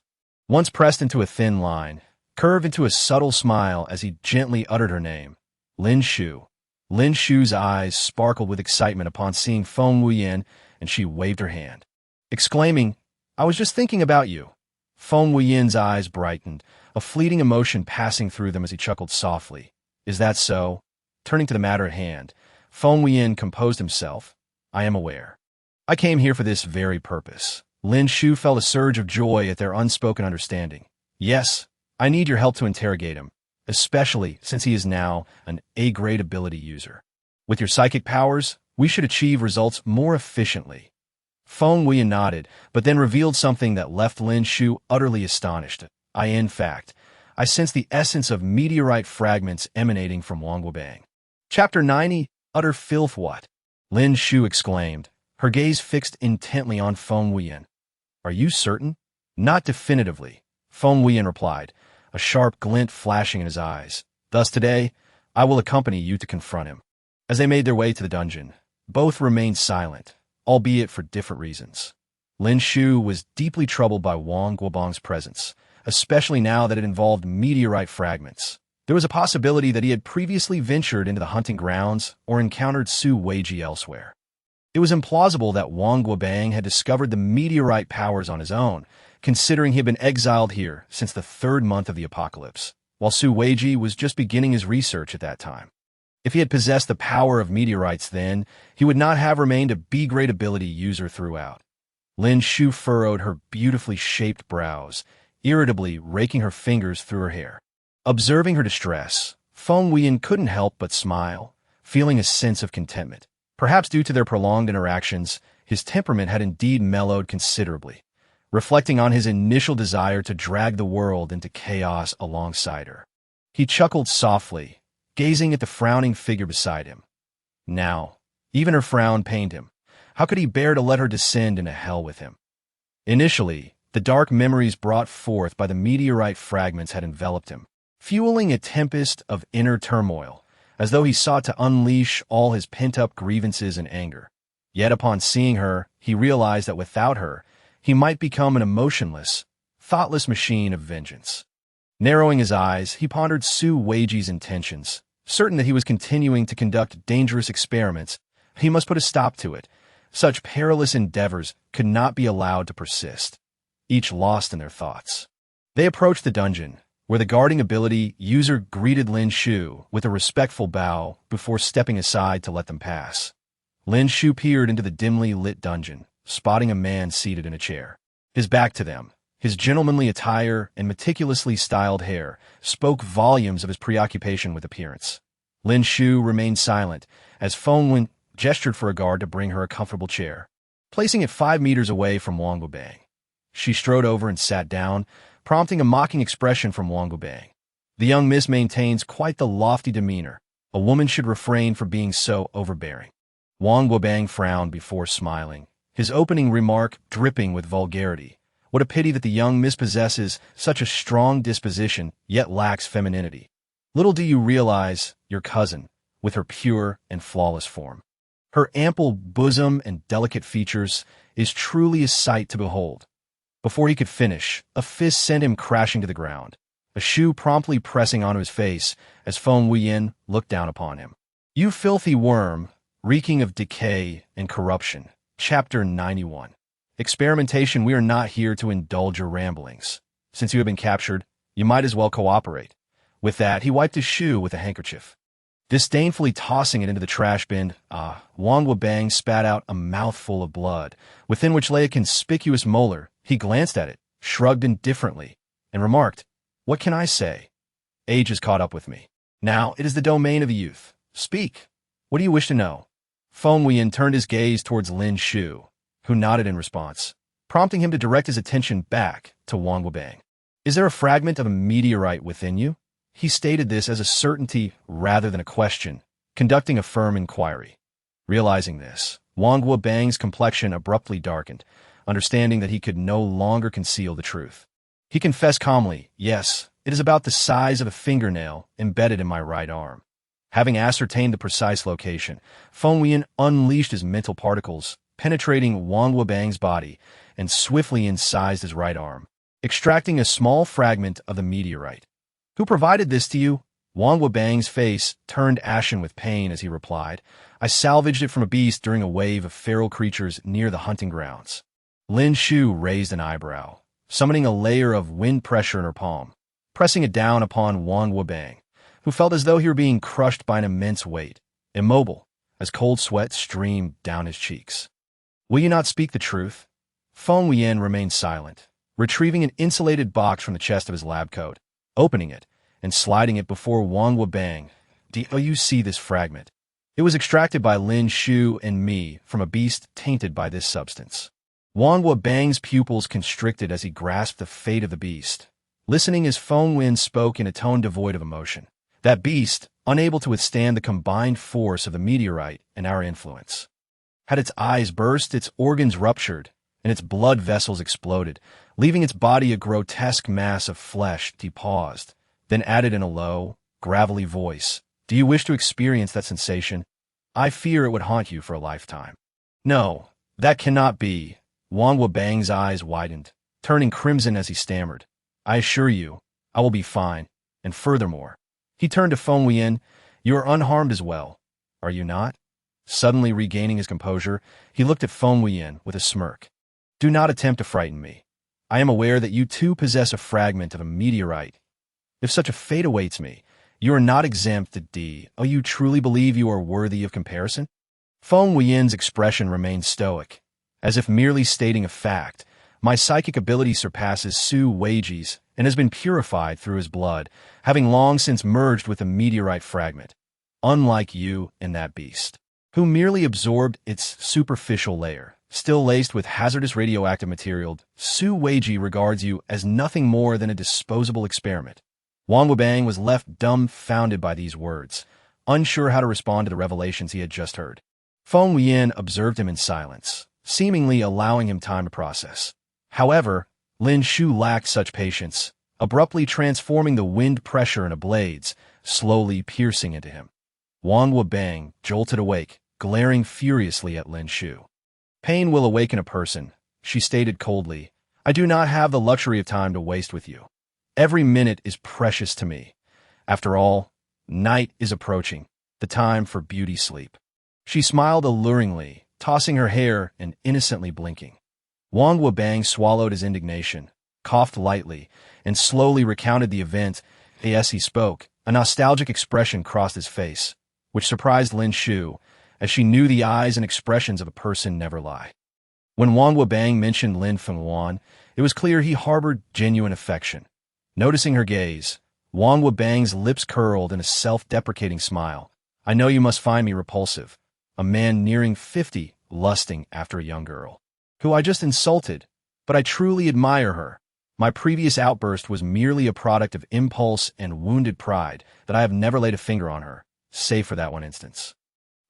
once pressed into a thin line, curved into a subtle smile as he gently uttered her name, Lin Shu. Lin Shu's eyes sparkled with excitement upon seeing Feng Wuyan, and she waved her hand, exclaiming, I was just thinking about you. Feng Wuyan's eyes brightened, a fleeting emotion passing through them as he chuckled softly. Is that so? Turning to the matter at hand, Feng Wuyan composed himself. I am aware. I came here for this very purpose. Lin Shu felt a surge of joy at their unspoken understanding. Yes, I need your help to interrogate him, especially since he is now an A-grade ability user. With your psychic powers, we should achieve results more efficiently. Feng Wuyan nodded, but then revealed something that left Lin Shu utterly astonished. In fact, I sense the essence of meteorite fragments emanating from Wang Guobang. Chapter 90, Utter Filth. What? Lin Shu exclaimed, her gaze fixed intently on Feng Wuyan. Are you certain? Not definitively, Feng Wuyan replied, a sharp glint flashing in his eyes. Thus today, I will accompany you to confront him. As they made their way to the dungeon, both remained silent, albeit for different reasons. Lin Shu was deeply troubled by Wang Guobang's presence, especially now that it involved meteorite fragments. There was a possibility that he had previously ventured into the hunting grounds or encountered Su Weiji elsewhere. It was implausible that Wang Guobang had discovered the meteorite powers on his own, considering he had been exiled here since the 3rd month of the apocalypse, while Su Weiji was just beginning his research at that time. If he had possessed the power of meteorites then, he would not have remained a B-grade ability user throughout. Lin Shu furrowed her beautifully shaped brows, irritably raking her fingers through her hair. Observing her distress, Feng Wuyan couldn't help but smile, feeling a sense of contentment. Perhaps due to their prolonged interactions, his temperament had indeed mellowed considerably, reflecting on his initial desire to drag the world into chaos alongside her. He chuckled softly, gazing at the frowning figure beside him. Now, even her frown pained him. How could he bear to let her descend into hell with him? Initially, the dark memories brought forth by the meteorite fragments had enveloped him, fueling a tempest of inner turmoil, as though he sought to unleash all his pent-up grievances and anger. Yet upon seeing her, he realized that without her, he might become an emotionless, thoughtless machine of vengeance. Narrowing his eyes, he pondered Su Weiji's intentions. Certain that he was continuing to conduct dangerous experiments, he must put a stop to it. Such perilous endeavors could not be allowed to persist, each lost in their thoughts. They approached the dungeon, where the guarding ability user greeted Lin Shu with a respectful bow before stepping aside to let them pass. Lin Shu peered into the dimly lit dungeon, spotting a man seated in a chair. His back to them, his gentlemanly attire and meticulously styled hair spoke volumes of his preoccupation with appearance. Lin Shu remained silent as Feng Wuyan gestured for a guard to bring her a comfortable chair, placing it 5 meters away from Wang Guobang. She strode over and sat down, prompting a mocking expression from Wang Guobang. The young miss maintains quite the lofty demeanor. A woman should refrain from being so overbearing. Wang Guobang frowned before smiling, his opening remark dripping with vulgarity. What a pity that the young miss possesses such a strong disposition, yet lacks femininity. Little do you realize, your cousin, with her pure and flawless form, her ample bosom and delicate features, is truly a sight to behold. Before he could finish, a fist sent him crashing to the ground, a shoe promptly pressing onto his face as Feng Wuyan looked down upon him. You filthy worm, reeking of decay and corruption. Chapter 91. Experimentation. We are not here to indulge your ramblings. Since you have been captured, you might as well cooperate. With that, he wiped his shoe with a handkerchief. Disdainfully tossing it into the trash bin, Wang Guobang spat out a mouthful of blood, within which lay a conspicuous molar. He glanced at it, shrugged indifferently, and remarked, "What can I say? Age has caught up with me. Now it is the domain of the youth. Speak. What do you wish to know?" Feng Wuyan turned his gaze towards Lin Shu, who nodded in response, prompting him to direct his attention back to Wang Guobang. "Is there a fragment of a meteorite within you?" He stated this as a certainty rather than a question, conducting a firm inquiry. Realizing this, Wang Guobang's complexion abruptly darkened, understanding that he could no longer conceal the truth. He confessed calmly, "Yes, it is about the size of a fingernail embedded in my right arm." Having ascertained the precise location, Feng Wuyan unleashed his mental particles, penetrating Wang Guobang's body, and swiftly incised his right arm, extracting a small fragment of the meteorite. "Who provided this to you?" Wang Guobang's face turned ashen with pain as he replied, "I salvaged it from a beast during a wave of feral creatures near the hunting grounds." Lin Shu raised an eyebrow, summoning a layer of wind pressure in her palm, pressing it down upon Wang Guobang, who felt as though he were being crushed by an immense weight, immobile, as cold sweat streamed down his cheeks. "Will you not speak the truth?" Feng Wuyan remained silent, retrieving an insulated box from the chest of his lab coat, opening it, and sliding it before Wang Guobang. "Do you see this fragment? It was extracted by Lin Shu and me from a beast tainted by this substance." Wang Guobang's pupils constricted as he grasped the fate of the beast, listening as Feng Wuyan spoke in a tone devoid of emotion. That beast, unable to withstand the combined force of the meteorite and our influence, had its eyes burst, its organs ruptured, and its blood vessels exploded, leaving its body a grotesque mass of flesh. He paused, then added in a low, gravelly voice, "Do you wish to experience that sensation? I fear it would haunt you for a lifetime." "No, that cannot be." Wang Guobang's eyes widened, turning crimson as he stammered, "I assure you, I will be fine, and furthermore." He turned to Feng Wuyan, "You are unharmed as well, are you not?" Suddenly regaining his composure, he looked at Feng Wuyan with a smirk. "Do not attempt to frighten me. I am aware that you too possess a fragment of a meteorite. If such a fate awaits me, you are not exempt to D. Oh, you truly believe you are worthy of comparison?" Feng Wuyan's expression remained stoic, as if merely stating a fact, My psychic ability surpasses Su Weiji's and has been purified through his blood, having long since merged with a meteorite fragment. Unlike you and that beast, who merely absorbed its superficial layer, still laced with hazardous radioactive material, Su Weiji regards you as nothing more than a disposable experiment. Wang Wubang was left dumbfounded by these words, unsure how to respond to the revelations he had just heard. Feng Wuyan observed him in silence, seemingly allowing him time to process. However, Lin Shu lacked such patience, abruptly transforming the wind pressure into blades, slowly piercing into him. Wang Wubang jolted awake, glaring furiously at Lin Shu. Pain will awaken a person, she stated coldly. I do not have the luxury of time to waste with you. Every minute is precious to me. After all, night is approaching, the time for beauty sleep. She smiled alluringly, tossing her hair and innocently blinking. Wang Wubang swallowed his indignation, coughed lightly, and slowly recounted the event. As he spoke, a nostalgic expression crossed his face, which surprised Lin Shu, as she knew the eyes and expressions of a person never lie. When Wang Wubang mentioned Lin Feng Wuyan, it was clear he harbored genuine affection. Noticing her gaze, Wang Wubang's lips curled in a self-deprecating smile. I know you must find me repulsive, a man nearing 50 lusting after a young girl, who I just insulted, but I truly admire her. My previous outburst was merely a product of impulse and wounded pride that I have never laid a finger on her, save for that one instance.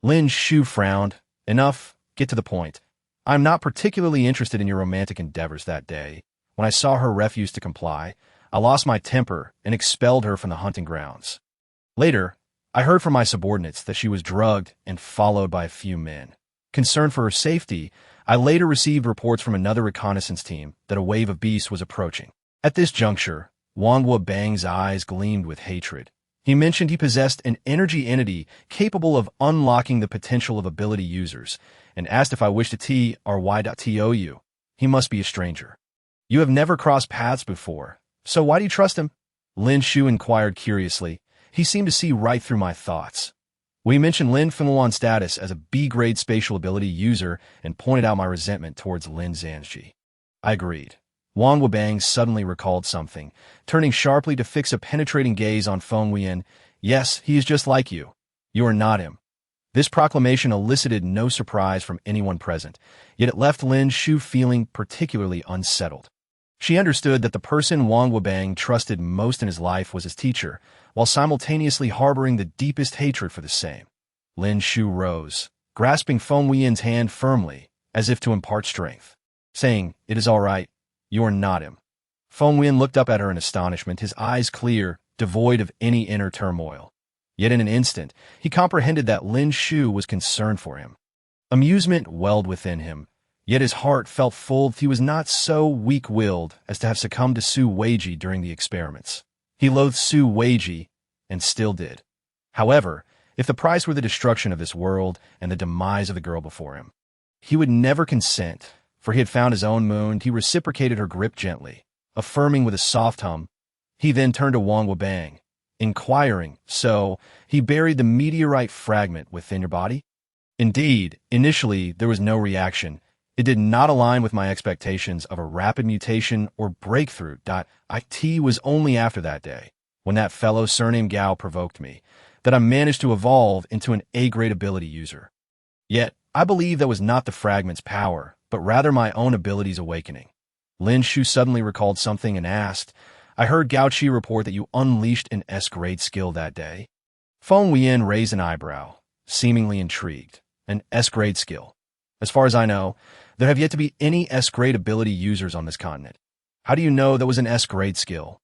Lin Shu frowned. Enough, get to the point. I'm not particularly interested in your romantic endeavors that day. When I saw her refuse to comply, I lost my temper and expelled her from the hunting grounds. Later, I heard from my subordinates that she was drugged and followed by a few men. Concerned for her safety, I later received reports from another reconnaissance team that a wave of beasts was approaching. At this juncture, Wang Wubang's eyes gleamed with hatred. He mentioned he possessed an energy entity capable of unlocking the potential of ability users, and asked if I wished to T or Y.TOU. He must be a stranger. You have never crossed paths before, so why do you trust him? Lin Shu inquired curiously. He seemed to see right through my thoughts. We mentioned Lin Feng Wuyan's status as a B-grade spatial ability user and pointed out my resentment towards Lin Zhanji. I agreed. Wang Wubang suddenly recalled something, turning sharply to fix a penetrating gaze on Feng Wuyan. Yes, he is just like you. You are not him. This proclamation elicited no surprise from anyone present, yet it left Lin Shu feeling particularly unsettled. She understood that the person Wang Wubang trusted most in his life was his teacher, while simultaneously harboring the deepest hatred for the same. Lin Shu rose, grasping Feng Wuyan's hand firmly, as if to impart strength, saying, "It is all right. You are not him." Feng Wuyan looked up at her in astonishment, his eyes clear, devoid of any inner turmoil. Yet in an instant, he comprehended that Lin Shu was concerned for him. Amusement welled within him, yet his heart felt full. He was not so weak-willed as to have succumbed to Su Weiji during the experiments. He loathed Su Weiji, and still did. However, if the price were the destruction of this world and the demise of the girl before him, he would never consent, for he had found his own moon. He reciprocated her grip gently, affirming with a soft hum. He then turned to Wang Wubang, inquiring, "So, he buried the meteorite fragment within your body?" Indeed, initially there was no reaction. It did not align with my expectations of a rapid mutation or breakthrough. It was only after that day, when that fellow surnamed Gao provoked me, that I managed to evolve into an A-grade ability user. Yet, I believe that was not the fragment's power, but rather my own abilities awakening. Lin Shu suddenly recalled something and asked, "I heard Gao Qi report that you unleashed an S-grade skill that day." Feng Wuyan raised an eyebrow, seemingly intrigued. An S-grade skill. As far as I know, there have yet to be any S-grade ability users on this continent. How do you know that was an S-grade skill?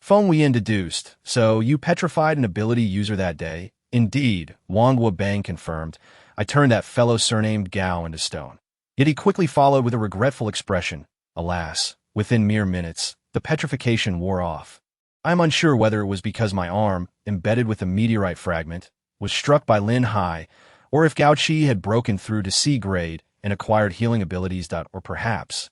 Feng Wuyan deduced, "So you petrified an ability user that day?" "Indeed," Wang Wubang confirmed. "I turned that fellow surnamed Gao into stone." Yet he quickly followed with a regretful expression. Alas, within mere minutes, the petrification wore off. I am unsure whether it was because my arm, embedded with a meteorite fragment, was struck by Lin Hai, or if Gao Qi had broken through to C-grade and acquired healing abilities. Or perhaps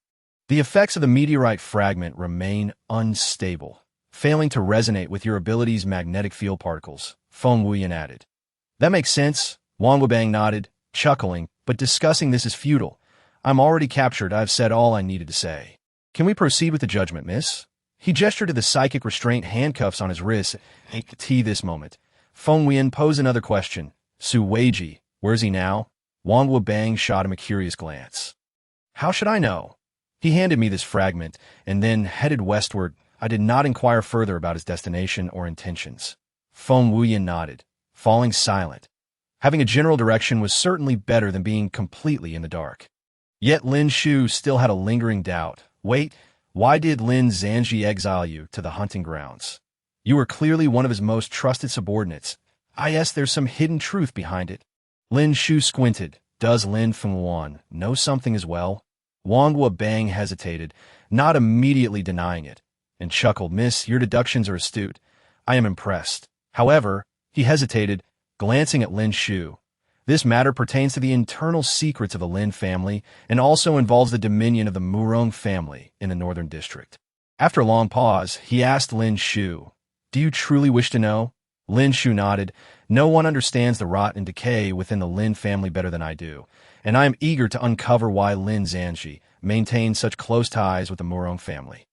the effects of the meteorite fragment remain unstable, failing to resonate with your ability's magnetic field particles, Feng Wuyan added. That makes sense, Wang Wubang nodded, chuckling, but discussing this is futile. I'm already captured. I've said all I needed to say. Can we proceed with the judgment, miss? He gestured to the psychic restraint handcuffs on his wrists. This moment. Feng Wuyan posed another question. Su Weiji, where's he now? Wang Wuabang shot him a curious glance. How should I know? He handed me this fragment, and then headed westward. I did not inquire further about his destination or intentions. Feng Wuyan nodded, falling silent. Having a general direction was certainly better than being completely in the dark. Yet Lin Shu still had a lingering doubt. Wait, why did Lin Zhanji exile you to the hunting grounds? You were clearly one of his most trusted subordinates. Yes, there's some hidden truth behind it. Lin Shu squinted. Does Lin Wuyan know something as well? Wang Wuabang hesitated, not immediately denying it, and chuckled. Miss, your deductions are astute. I am impressed. However, he hesitated, glancing at Lin Shu. This matter pertains to the internal secrets of the Lin family and also involves the dominion of the Murong family in the Northern District. After a long pause, he asked Lin Shu, do you truly wish to know? Lin Shu nodded. No one understands the rot and decay within the Lin family better than I do, and I am eager to uncover why Lin Zhanji maintains such close ties with the Murong family.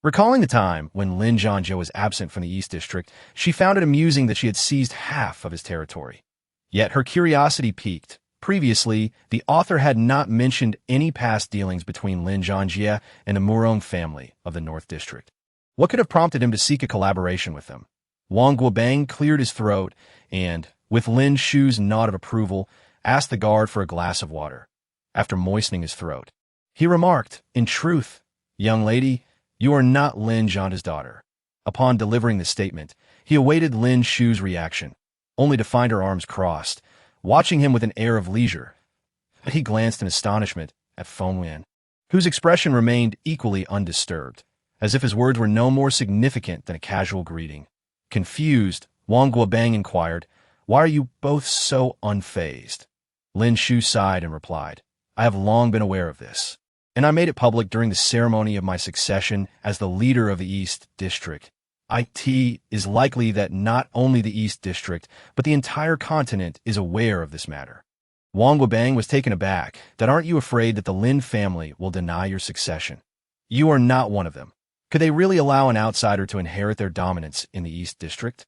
Recalling the time when Lin Zhanji was absent from the East District, she found it amusing that she had seized half of his territory. Yet her curiosity piqued. Previously, the author had not mentioned any past dealings between Lin Zhanji and the Murong family of the North District. What could have prompted him to seek a collaboration with them? Wang Wuabang cleared his throat and, with Lin Shu's nod of approval, asked the guard for a glass of water. After moistening his throat, he remarked, in truth, young lady, you are not Lin Zhanji's daughter. Upon delivering this statement, he awaited Lin Shu's reaction, only to find her arms crossed, watching him with an air of leisure. But he glanced in astonishment at Feng Wuyan, whose expression remained equally undisturbed, as if his words were no more significant than a casual greeting. Confused, Wang Wuabang inquired, why are you both so unfazed? Lin Shu sighed and replied, I have long been aware of this, and I made it public during the ceremony of my succession as the leader of the East District. It is likely that not only the East District, but the entire continent is aware of this matter. Wang Wuabang was taken aback. That aren't you afraid that the Lin family will deny your succession? You are not one of them. Could they really allow an outsider to inherit their dominance in the East District?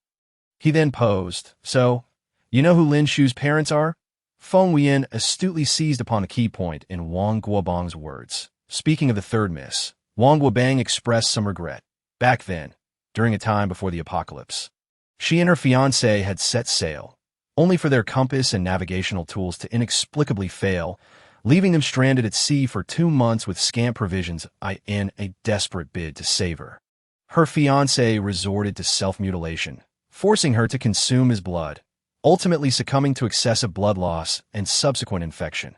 He then posed, so, you know who Lin Shu's parents are? Feng Wuyan astutely seized upon a key point in Wang Wuabang's words. Speaking of the third miss, Wang Wuabang expressed some regret. Back then, during a time before the apocalypse, she and her fiancé had set sail, only for their compass and navigational tools to inexplicably fail, leaving them stranded at sea for 2 months with scant provisions in a desperate bid to save her. Her fiancé resorted to self-mutilation, forcing her to consume his blood, ultimately succumbing to excessive blood loss and subsequent infection.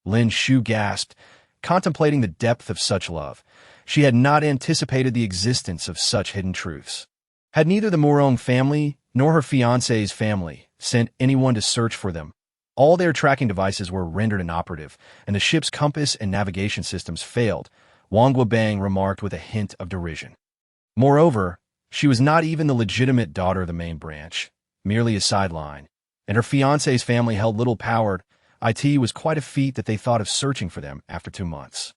Lin Shu gasped, contemplating the depth of such love. She had not anticipated the existence of such hidden truths. Had neither the Murong family nor her fiancé's family sent anyone to search for them, all their tracking devices were rendered inoperative, and the ship's compass and navigation systems failed, Wang Wuabang remarked with a hint of derision. Moreover, she was not even the legitimate daughter of the main branch, merely a sideline, and her fiancé's family held little power. It was quite a feat that they thought of searching for them after 2 months.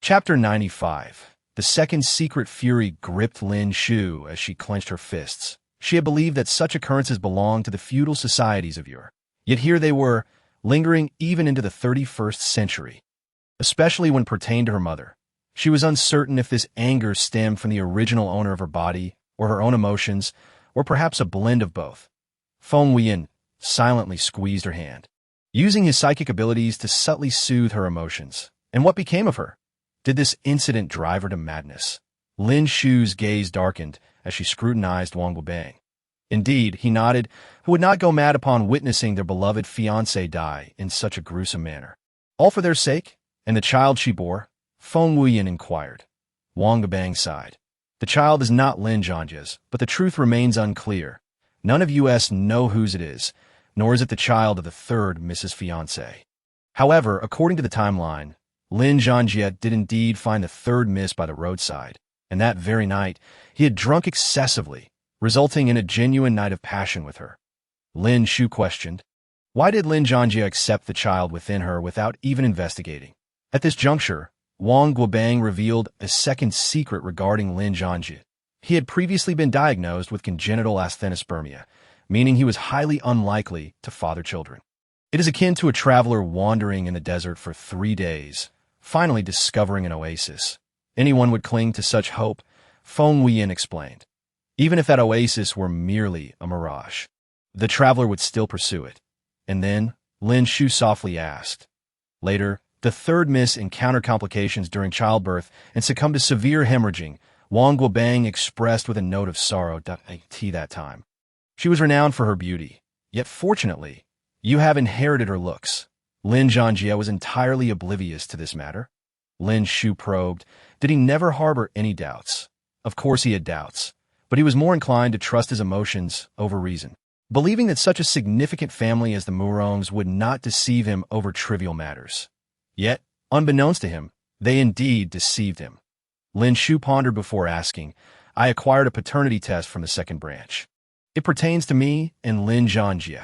Chapter 95. The second secret fury gripped Lin Shu as she clenched her fists. She had believed that such occurrences belonged to the feudal societies of yore. Yet here they were, lingering even into the 31st century, especially when pertained to her mother. She was uncertain if this anger stemmed from the original owner of her body, or her own emotions, or perhaps a blend of both. Feng Wuyan silently squeezed her hand, using his psychic abilities to subtly soothe her emotions. And what became of her? Did this incident drive her to madness? Lin Shu's gaze darkened as she scrutinized Wang Wuabang. Indeed, he nodded, who would not go mad upon witnessing their beloved fiancé die in such a gruesome manner. All for their sake? And the child she bore? Feng Wuyan inquired. Wang Wuabang sighed. The child is not Lin Zhanji's, but the truth remains unclear. None of us know whose it is, nor is it the child of the third Mrs. Fiancé. However, according to the timeline, Lin Zhanji did indeed find the third miss by the roadside, and that very night he had drunk excessively, resulting in a genuine night of passion with her. Lin Shu questioned, why did Lin Zhanji accept the child within her without even investigating? At this juncture, Wang Guobang revealed a second secret regarding Lin Zhanjie. He had previously been diagnosed with congenital asthenospermia, meaning he was highly unlikely to father children. It is akin to a traveler wandering in the desert for 3 days, finally discovering an oasis. Anyone would cling to such hope, Feng Wuyan explained. Even if that oasis were merely a mirage, the traveler would still pursue it. And then, Lin Shu softly asked. Later, the third miss encountered complications during childbirth and succumbed to severe hemorrhaging, Wang Guobang expressed with a note of sorrow that time. She was renowned for her beauty, yet fortunately, you have inherited her looks. Lin Zhanjie was entirely oblivious to this matter. Lin Shu probed. Did he never harbor any doubts? Of course he had doubts, but he was more inclined to trust his emotions over reason, believing that such a significant family as the Murongs would not deceive him over trivial matters. Yet, unbeknownst to him, they indeed deceived him. Lin Shu pondered before asking, I acquired a paternity test from the second branch. It pertains to me and Lin Zhanjie.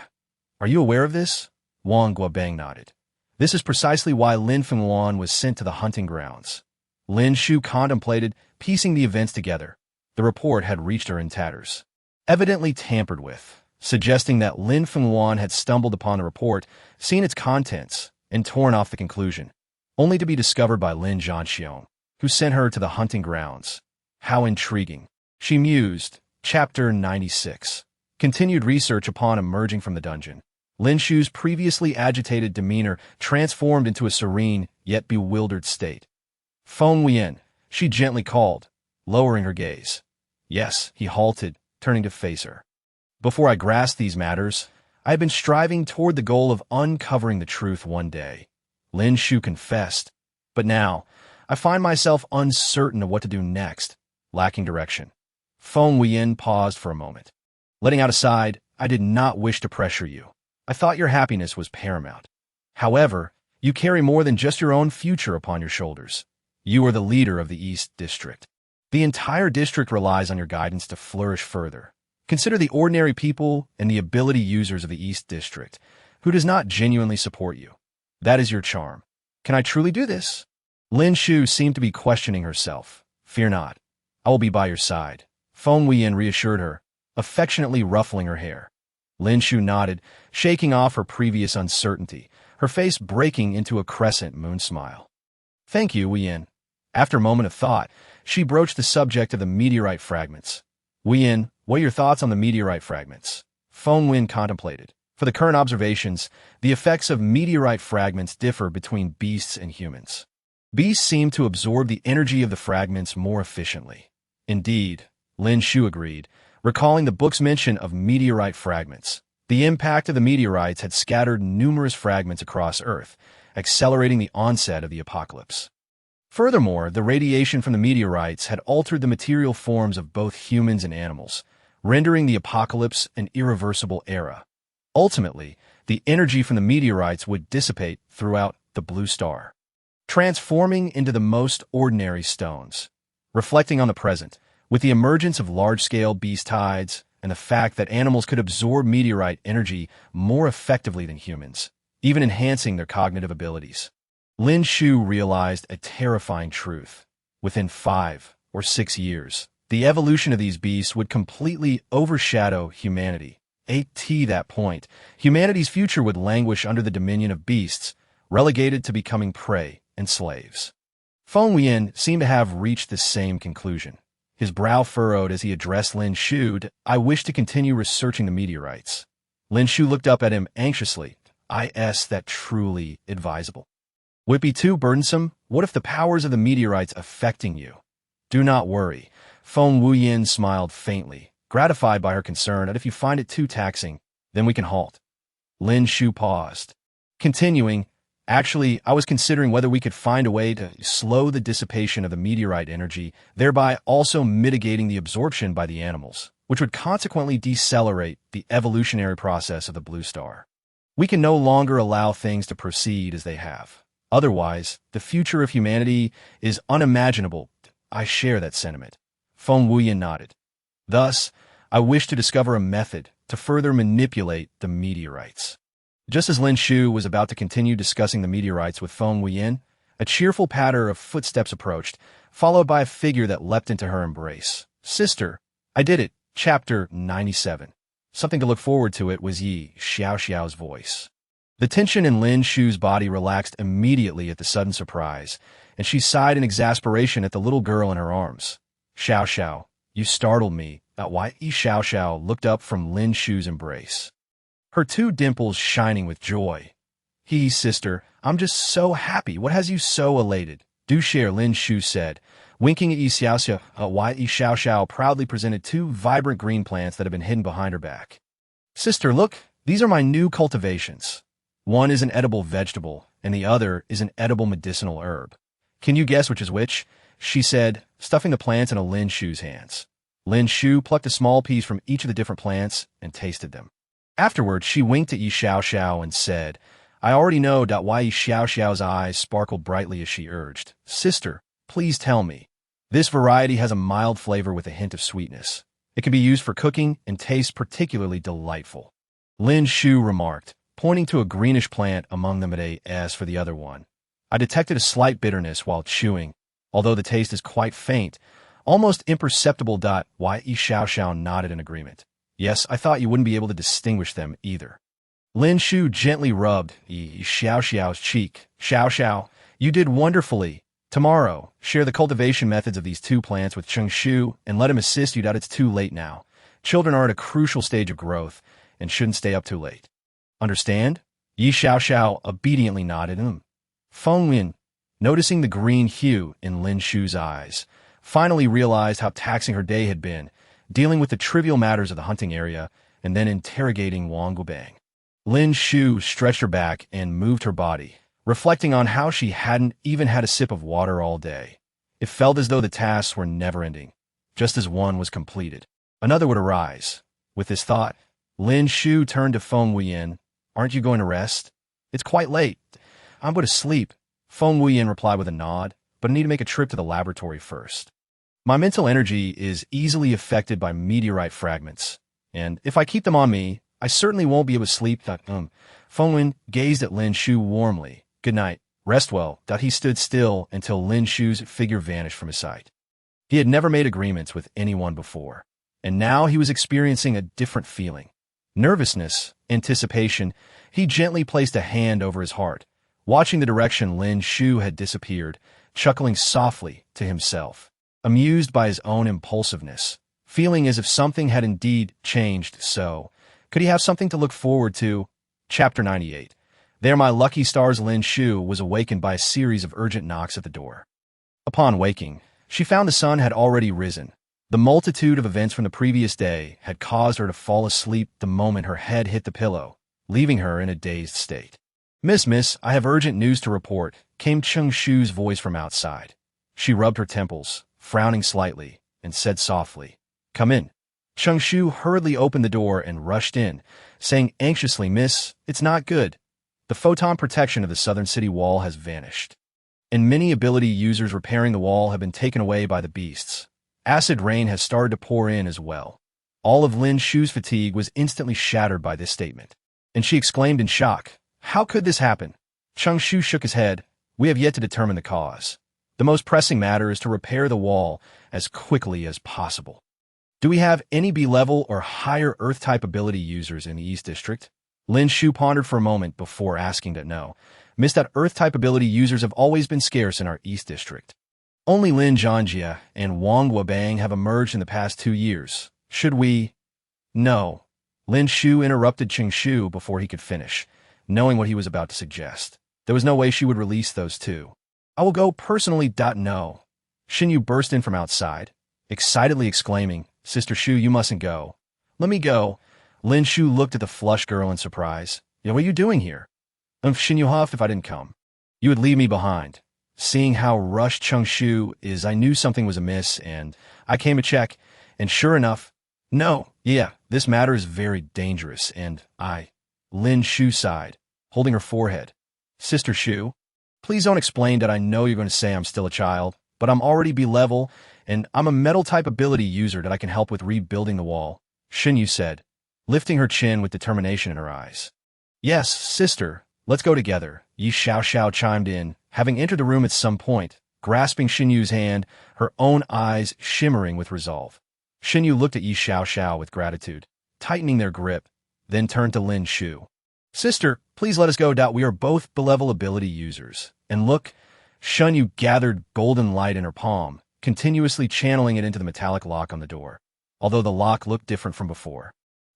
Are you aware of this? Wang Guobang nodded. This is precisely why Lin Feng Wuyan was sent to the hunting grounds. Lin Shu contemplated, piecing the events together. The report had reached her in tatters, evidently tampered with, suggesting that Lin Feng Wuyan had stumbled upon the report, seen its contents, and torn off the conclusion, only to be discovered by Lin Zhanjie, who sent her to the hunting grounds. How intriguing. She mused. Chapter 96. Continued research upon emerging from the dungeon. Lin Shu's previously agitated demeanor transformed into a serene, yet bewildered state. Feng Wuyan, she gently called, lowering her gaze. Yes, he halted, turning to face her. Before I grasped these matters, I had been striving toward the goal of uncovering the truth one day, Lin Shu confessed. But now, I find myself uncertain of what to do next, lacking direction. Feng Wuyan paused for a moment. Letting out a sigh, I did not wish to pressure you. I thought your happiness was paramount. However, you carry more than just your own future upon your shoulders. You are the leader of the East District. The entire district relies on your guidance to flourish further. Consider the ordinary people and the ability users of the East District, who does not genuinely support you. That is your charm. Can I truly do this? Lin Shu seemed to be questioning herself. Fear not. I will be by your side. Feng Wuyan reassured her, affectionately ruffling her hair. Lin Shu nodded, shaking off her previous uncertainty, her face breaking into a crescent moon smile. Thank you, Wuyan. After a moment of thought, she broached the subject of the meteorite fragments. Wuyan, what are your thoughts on the meteorite fragments? Feng Wuyan contemplated. For the current observations, the effects of meteorite fragments differ between beasts and humans. Beasts seem to absorb the energy of the fragments more efficiently. Indeed, Lin Shu agreed, recalling the book's mention of meteorite fragments. The impact of the meteorites had scattered numerous fragments across Earth, accelerating the onset of the apocalypse. Furthermore, the radiation from the meteorites had altered the material forms of both humans and animals, rendering the apocalypse an irreversible era. Ultimately, the energy from the meteorites would dissipate throughout the blue star, transforming into the most ordinary stones. Reflecting on the present, with the emergence of large-scale beast tides and the fact that animals could absorb meteorite energy more effectively than humans, even enhancing their cognitive abilities, Lin Shu realized a terrifying truth. Within 5 or 6 years, the evolution of these beasts would completely overshadow humanity. At that point, humanity's future would languish under the dominion of beasts, relegated to becoming prey and slaves. Feng Wuyan seemed to have reached the same conclusion. His brow furrowed as he addressed Lin Shu. I wish to continue researching the meteorites. Lin Shu looked up at him anxiously. Is that truly advisable? Would it be too burdensome? What if the powers of the meteorites affecting you? Do not worry. Feng Wuyan smiled faintly, gratified by her concern that if you find it too taxing, then we can halt. Lin Shu paused. Continuing, actually, I was considering whether we could find a way to slow the dissipation of the meteorite energy, thereby also mitigating the absorption by the animals, which would consequently decelerate the evolutionary process of the blue star. We can no longer allow things to proceed as they have. Otherwise, the future of humanity is unimaginable. I share that sentiment. Feng Wuyan nodded. Thus, I wish to discover a method to further manipulate the meteorites. Just as Lin Shu was about to continue discussing the meteorites with Feng Wuyan, A cheerful patter of footsteps approached, followed by a figure that leapt into her embrace. Sister, I did it. Chapter 97. Something to look forward to, it was Yi Xiaoxiao's voice. The tension in Lin Shu's body relaxed immediately at the sudden surprise, and she sighed in exasperation at the little girl in her arms. Xiao, you startled me. Why? Yi Xiao looked up from Lin Shu's embrace, her two dimples shining with joy. Sister, I'm just so happy. What has you so elated? Do share, Lin Shu said, winking at Yi Xiaoxiao. Yi Xiaoxiao proudly presented two vibrant green plants that had been hidden behind her back. Sister, look, these are my new cultivations. One is an edible vegetable, and the other is an edible medicinal herb. Can you guess which is which? She said, stuffing the plants into Lin Shu's hands. Lin Shu plucked a small piece from each of the different plants and tasted them. Afterward, she winked at Yi Xiaoxiao and said, I already know. Why? Yi Xiaoxiao's eyes sparkled brightly as she urged, Sister, please tell me. This variety has a mild flavor with a hint of sweetness. It can be used for cooking and tastes particularly delightful. Lin Shu remarked, pointing to a greenish plant among them. As for the other one, I detected a slight bitterness while chewing, although the taste is quite faint, almost imperceptible. Why? Yi Xiaoxiao nodded in agreement. Yes, I thought you wouldn't be able to distinguish them either. Lin Shu gently rubbed Yi Xiaoxiao's cheek. Xiao, you did wonderfully. Tomorrow, share the cultivation methods of these two plants with Cheng Shu and let him assist you. It's too late now. Children are at a crucial stage of growth and shouldn't stay up too late. Understand? Yi Xiaoxiao obediently nodded. Feng Wuyan, noticing the green hue in Lin Shu's eyes, finally realized how taxing her day had been, dealing with the trivial matters of the hunting area and then interrogating Wang Guobang. Lin Shu stretched her back and moved her body, reflecting on how she hadn't even had a sip of water all day. It felt as though the tasks were never-ending. Just as one was completed, another would arise. With this thought, Lin Shu turned to Feng Wuyan. Aren't you going to rest? It's quite late. I'm going to sleep. Feng Wuyan replied with a nod, but I need to make a trip to the laboratory first. My mental energy is easily affected by meteorite fragments, and if I keep them on me, I certainly won't be able to sleep. Feng Wuyan gazed at Lin Shu warmly. Good night. Rest well. He stood still until Lin Shu's figure vanished from his sight. He had never made agreements with anyone before, and now he was experiencing a different feeling. Nervousness, anticipation. He gently placed a hand over his heart, watching the direction Lin Shu had disappeared, chuckling softly to himself, amused by his own impulsiveness, feeling as if something had indeed changed. So, could he have something to look forward to? Chapter 98. There, my lucky stars. Lin Shu was awakened by a series of urgent knocks at the door. Upon waking, she found the sun had already risen. The multitude of events from the previous day had caused her to fall asleep the moment her head hit the pillow, leaving her in a dazed state. Miss, I have urgent news to report, came Cheng Shu's voice from outside. She rubbed her temples, frowning slightly, and said softly, Come in. Cheng Shu hurriedly opened the door and rushed in, saying anxiously, Miss, it's not good. The photon protection of the southern city wall has vanished, and many ability users repairing the wall have been taken away by the beasts. Acid rain has started to pour in as well. All of Lin Shu's fatigue was instantly shattered by this statement, and she exclaimed in shock, How could this happen? Cheng Shu shook his head. We have yet to determine the cause. The most pressing matter is to repair the wall as quickly as possible. Do we have any B-level or higher Earth-type ability users in the East District? Lin Shu pondered for a moment before asking that. No. Miss, that Earth-type ability users have always been scarce in our East District. Only Lin Zhangjia and Wang Guobang have emerged in the past 2 years. Should we? No. Lin Shu interrupted Cheng Shu before he could finish, knowing what he was about to suggest. There was no way she would release those two. I will go personally. No. Xin Yu burst in from outside, excitedly exclaiming, Sister Shu, you mustn't go. Let me go. Lin Shu looked at the flushed girl in surprise. What are you doing here? Xin Yu huffed. If I didn't come, you would leave me behind. Seeing how rushed Cheng Shu is, I knew something was amiss, and I came to check, and sure enough, no, this matter is very dangerous, and Lin Shu sighed, holding her forehead. Sister Shu, please don't explain that. I know you're going to say I'm still a child, but I'm already B-level, and I'm a metal-type ability user that I can help with rebuilding the wall, Xin Yu said, lifting her chin with determination in her eyes. Yes, sister, let's go together, Yi Xiaoxiao chimed in, having entered the room at some point, grasping Xinyu's hand, her own eyes shimmering with resolve. Xinyu looked at Yi Xiaoxiao with gratitude, tightening their grip, then turned to Lin Shu. Sister, please let us go. We are both benevolent ability users. And look, Xinyu gathered golden light in her palm, continuously channeling it into the metallic lock on the door, although the lock looked different from before.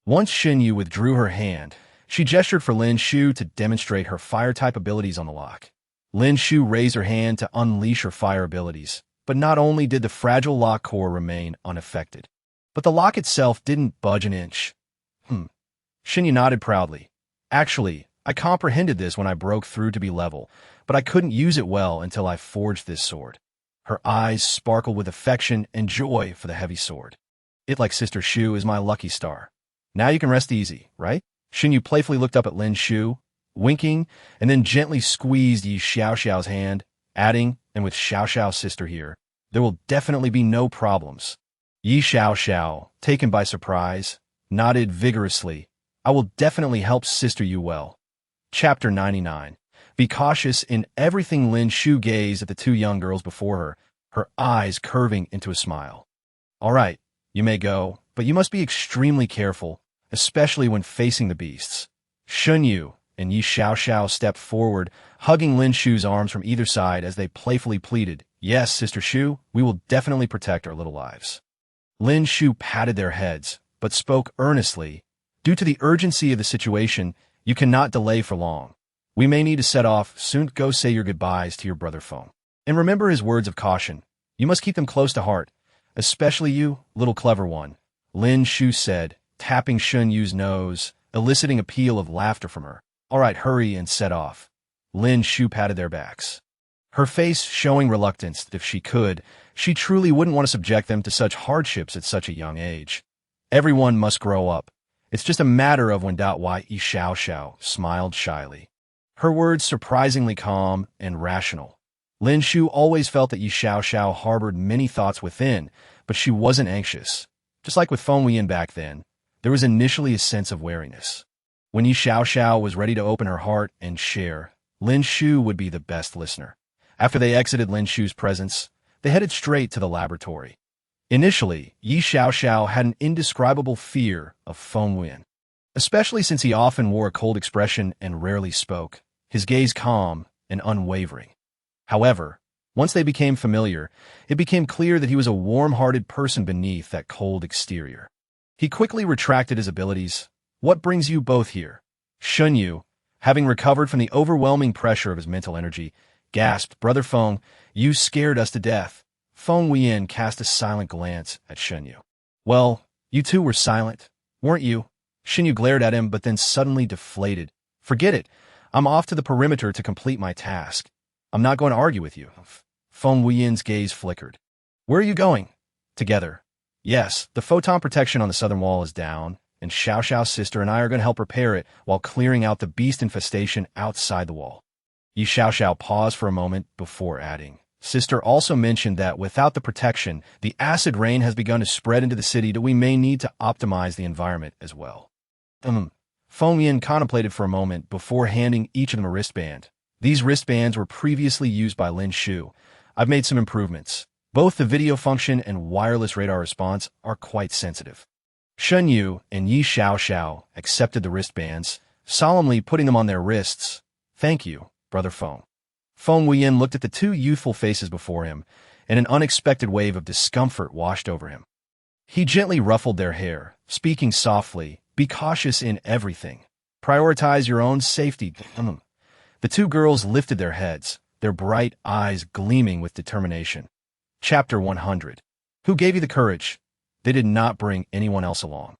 Once Xinyu withdrew her hand, she gestured for Lin Shu to demonstrate her fire-type abilities on the lock. Lin Shu raised her hand to unleash her fire abilities, but not only did the fragile lock core remain unaffected, but the lock itself didn't budge an inch. Xinyu nodded proudly. Actually, I comprehended this when I broke through to be level, but I couldn't use it well until I forged this sword. Her eyes sparkled with affection and joy for the heavy sword. It, like Sister Shu, is my lucky star. Now you can rest easy, right? Xinyu playfully looked up at Lin Shu, winking, and then gently squeezed Yi Xiaoxiao's hand, adding, and with Xiaoxiao's sister here, there will definitely be no problems. Yi Xiaoxiao, taken by surprise, nodded vigorously. I will definitely help Sister Yu well. Chapter 99. Be cautious in everything. Lin Shu gazed at the two young girls before her, her eyes curving into a smile. All right, you may go, but you must be extremely careful, especially when facing the beasts. Xinyu and Yi Xiaoxiao stepped forward, hugging Lin Shu's arms from either side as they playfully pleaded, Yes, Sister Shu, we will definitely protect our little lives. Lin Shu patted their heads, but spoke earnestly. Due to the urgency of the situation, you cannot delay for long. We may need to set off soon. Go say your goodbyes to your brother Feng. And remember his words of caution. You must keep them close to heart, especially you, little clever one, Lin Shu said, tapping Xunyu's nose, eliciting a peal of laughter from her. All right, hurry and set off. Lin Shu patted their backs, her face showing reluctance that if she could, she truly wouldn't want to subject them to such hardships at such a young age. Everyone must grow up. It's just a matter of when. Yi Xiaoxiao smiled shyly, her words surprisingly calm and rational. Lin Shu always felt that Yi Xiaoxiao harbored many thoughts within, but she wasn't anxious. Just like with Feng Wuyan back then, there was initially a sense of wariness. When Yi Xiaoxiao was ready to open her heart and share, Lin Shu would be the best listener. After they exited Lin Shu's presence, they headed straight to the laboratory. Initially, Yi Xiaoxiao had an indescribable fear of Feng Wuyan, especially since he often wore a cold expression and rarely spoke, his gaze calm and unwavering. However, once they became familiar, it became clear that he was a warm-hearted person beneath that cold exterior. He quickly retracted his abilities. What brings you both here? Xinyu, having recovered from the overwhelming pressure of his mental energy, gasped, Brother Feng, you scared us to death. Feng Wuyan cast a silent glance at Xinyu. Well, you two were silent, weren't you? Xinyu glared at him but then suddenly deflated. Forget it. I'm off to the perimeter to complete my task. I'm not going to argue with you. Feng Wuyan's gaze flickered. Where are you going? Together. Yes, the photon protection on the southern wall is down, and Xiaoxiao's sister and I are going to help repair it while clearing out the beast infestation outside the wall. Yi Xiaoxiao paused for a moment before adding. Sister also mentioned that without the protection, the acid rain has begun to spread into the city that we may need to optimize the environment as well. Feng Wuyan contemplated for a moment before handing each of them a wristband. These wristbands were previously used by Lin Shu. I've made some improvements. Both the video function and wireless radar response are quite sensitive. Xinyu and Yi Xiaoxiao accepted the wristbands, solemnly putting them on their wrists. Thank you, Brother Feng. Feng Wuyan looked at the two youthful faces before him, and an unexpected wave of discomfort washed over him. He gently ruffled their hair, speaking softly, Be cautious in everything. Prioritize your own safety. The two girls lifted their heads, their bright eyes gleaming with determination. Chapter 100. Who gave you the courage? They did not bring anyone else along.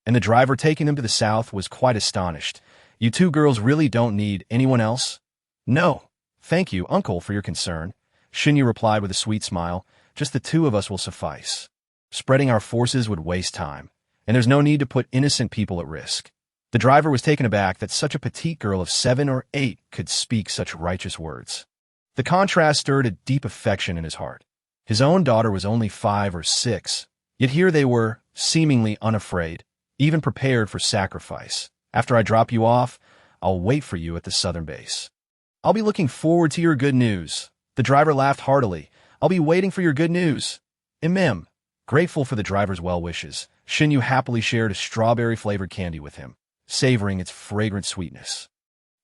And the driver taking them to the south was quite astonished. You two girls really don't need anyone else? No. Thank you, Uncle, for your concern. Xinyu replied with a sweet smile. Just the two of us will suffice. Spreading our forces would waste time, and there's no need to put innocent people at risk. The driver was taken aback that such a petite girl of 7 or 8 could speak such righteous words. The contrast stirred a deep affection in his heart. His own daughter was only 5 or 6, yet here they were, seemingly unafraid, even prepared for sacrifice. After I drop you off, I'll wait for you at the southern base. I'll be looking forward to your good news. The driver laughed heartily. I'll be waiting for your good news. Imim. Grateful for the driver's well wishes, Shinyu happily shared a strawberry-flavored candy with him, savoring its fragrant sweetness.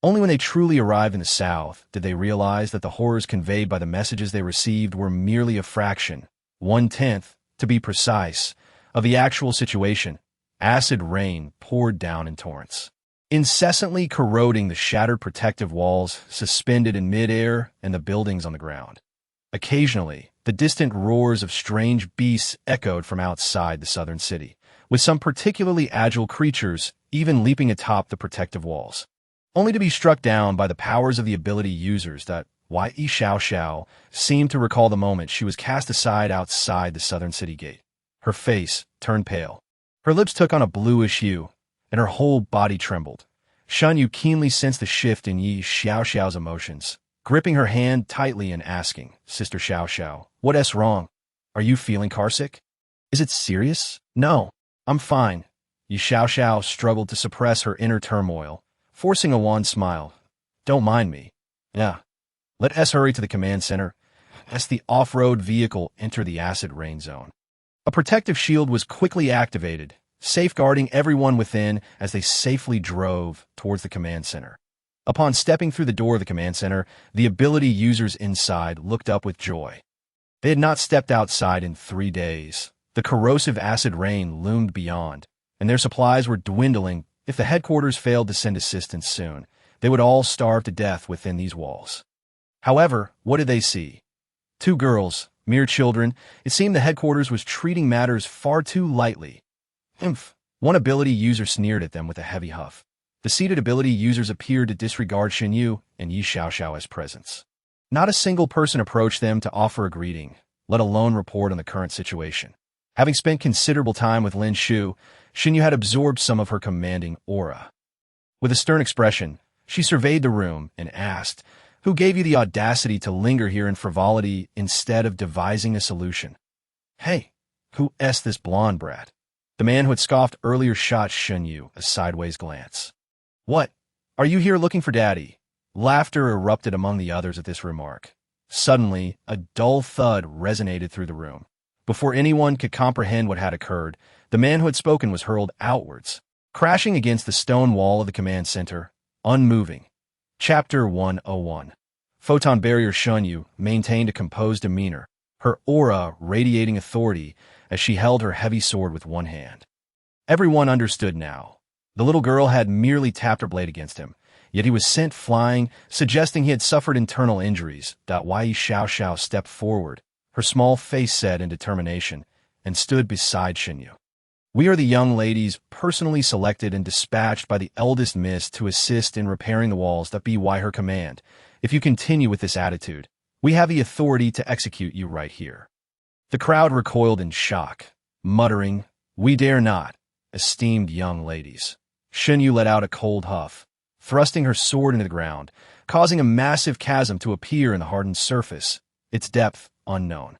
Only when they truly arrived in the south did they realize that the horrors conveyed by the messages they received were merely a fraction, 1/10, to be precise, of the actual situation. Acid rain poured down in torrents, incessantly corroding the shattered protective walls suspended in midair and the buildings on the ground. Occasionally, the distant roars of strange beasts echoed from outside the southern city, with some particularly agile creatures even leaping atop the protective walls, only to be struck down by the powers of the ability users that Yi Xiao seemed to recall the moment she was cast aside outside the southern city gate. Her face turned pale. Her lips took on a bluish hue, and her whole body trembled. Shan Yu keenly sensed the shift in Yi Xiao's emotions, gripping her hand tightly and asking, Sister Xiao, what's wrong? Are you feeling carsick? Is it serious? No, I'm fine. Yi Xiao struggled to suppress her inner turmoil, forcing a wan smile. Don't mind me. Yeah. Let us hurry to the command center, as the off-road vehicle entered the acid rain zone. A protective shield was quickly activated, safeguarding everyone within as they safely drove towards the command center. Upon stepping through the door of the command center, the ability users inside looked up with joy. They had not stepped outside in 3 days. The corrosive acid rain loomed beyond, and their supplies were dwindling. If the headquarters failed to send assistance soon, they would all starve to death within these walls. However, what did they see? 2 girls, mere children. It seemed the headquarters was treating matters far too lightly. One ability user sneered at them with a heavy huff. The seated ability users appeared to disregard Shinyu and Yi Xiao's presence. Not a single person approached them to offer a greeting, let alone report on the current situation. Having spent considerable time with Lin Shu, Shinyu had absorbed some of her commanding aura. With a stern expression, she surveyed the room and asked, Who gave you the audacity to linger here in frivolity instead of devising a solution? Hey, who's this blonde brat? The man who had scoffed earlier shot Shinyu a sideways glance. What? Are you here looking for Daddy? Laughter erupted among the others at this remark. Suddenly, a dull thud resonated through the room. Before anyone could comprehend what had occurred, the man who had spoken was hurled outwards, crashing against the stone wall of the command center, unmoving. Chapter 101. Photon Barrier Shunyu maintained a composed demeanor, her aura radiating authority as she held her heavy sword with one hand. Everyone understood now. The little girl had merely tapped her blade against him, yet he was sent flying, suggesting he had suffered internal injuries. Yi Xiao stepped forward, her small face set in determination, and stood beside Shinyu. We are the young ladies personally selected and dispatched by the eldest miss to assist in repairing the walls that be her command. If you continue with this attitude, we have the authority to execute you right here. The crowd recoiled in shock, muttering, We dare not, esteemed young ladies. Shinyu let out a cold huff, thrusting her sword into the ground, causing a massive chasm to appear in the hardened surface, its depth unknown.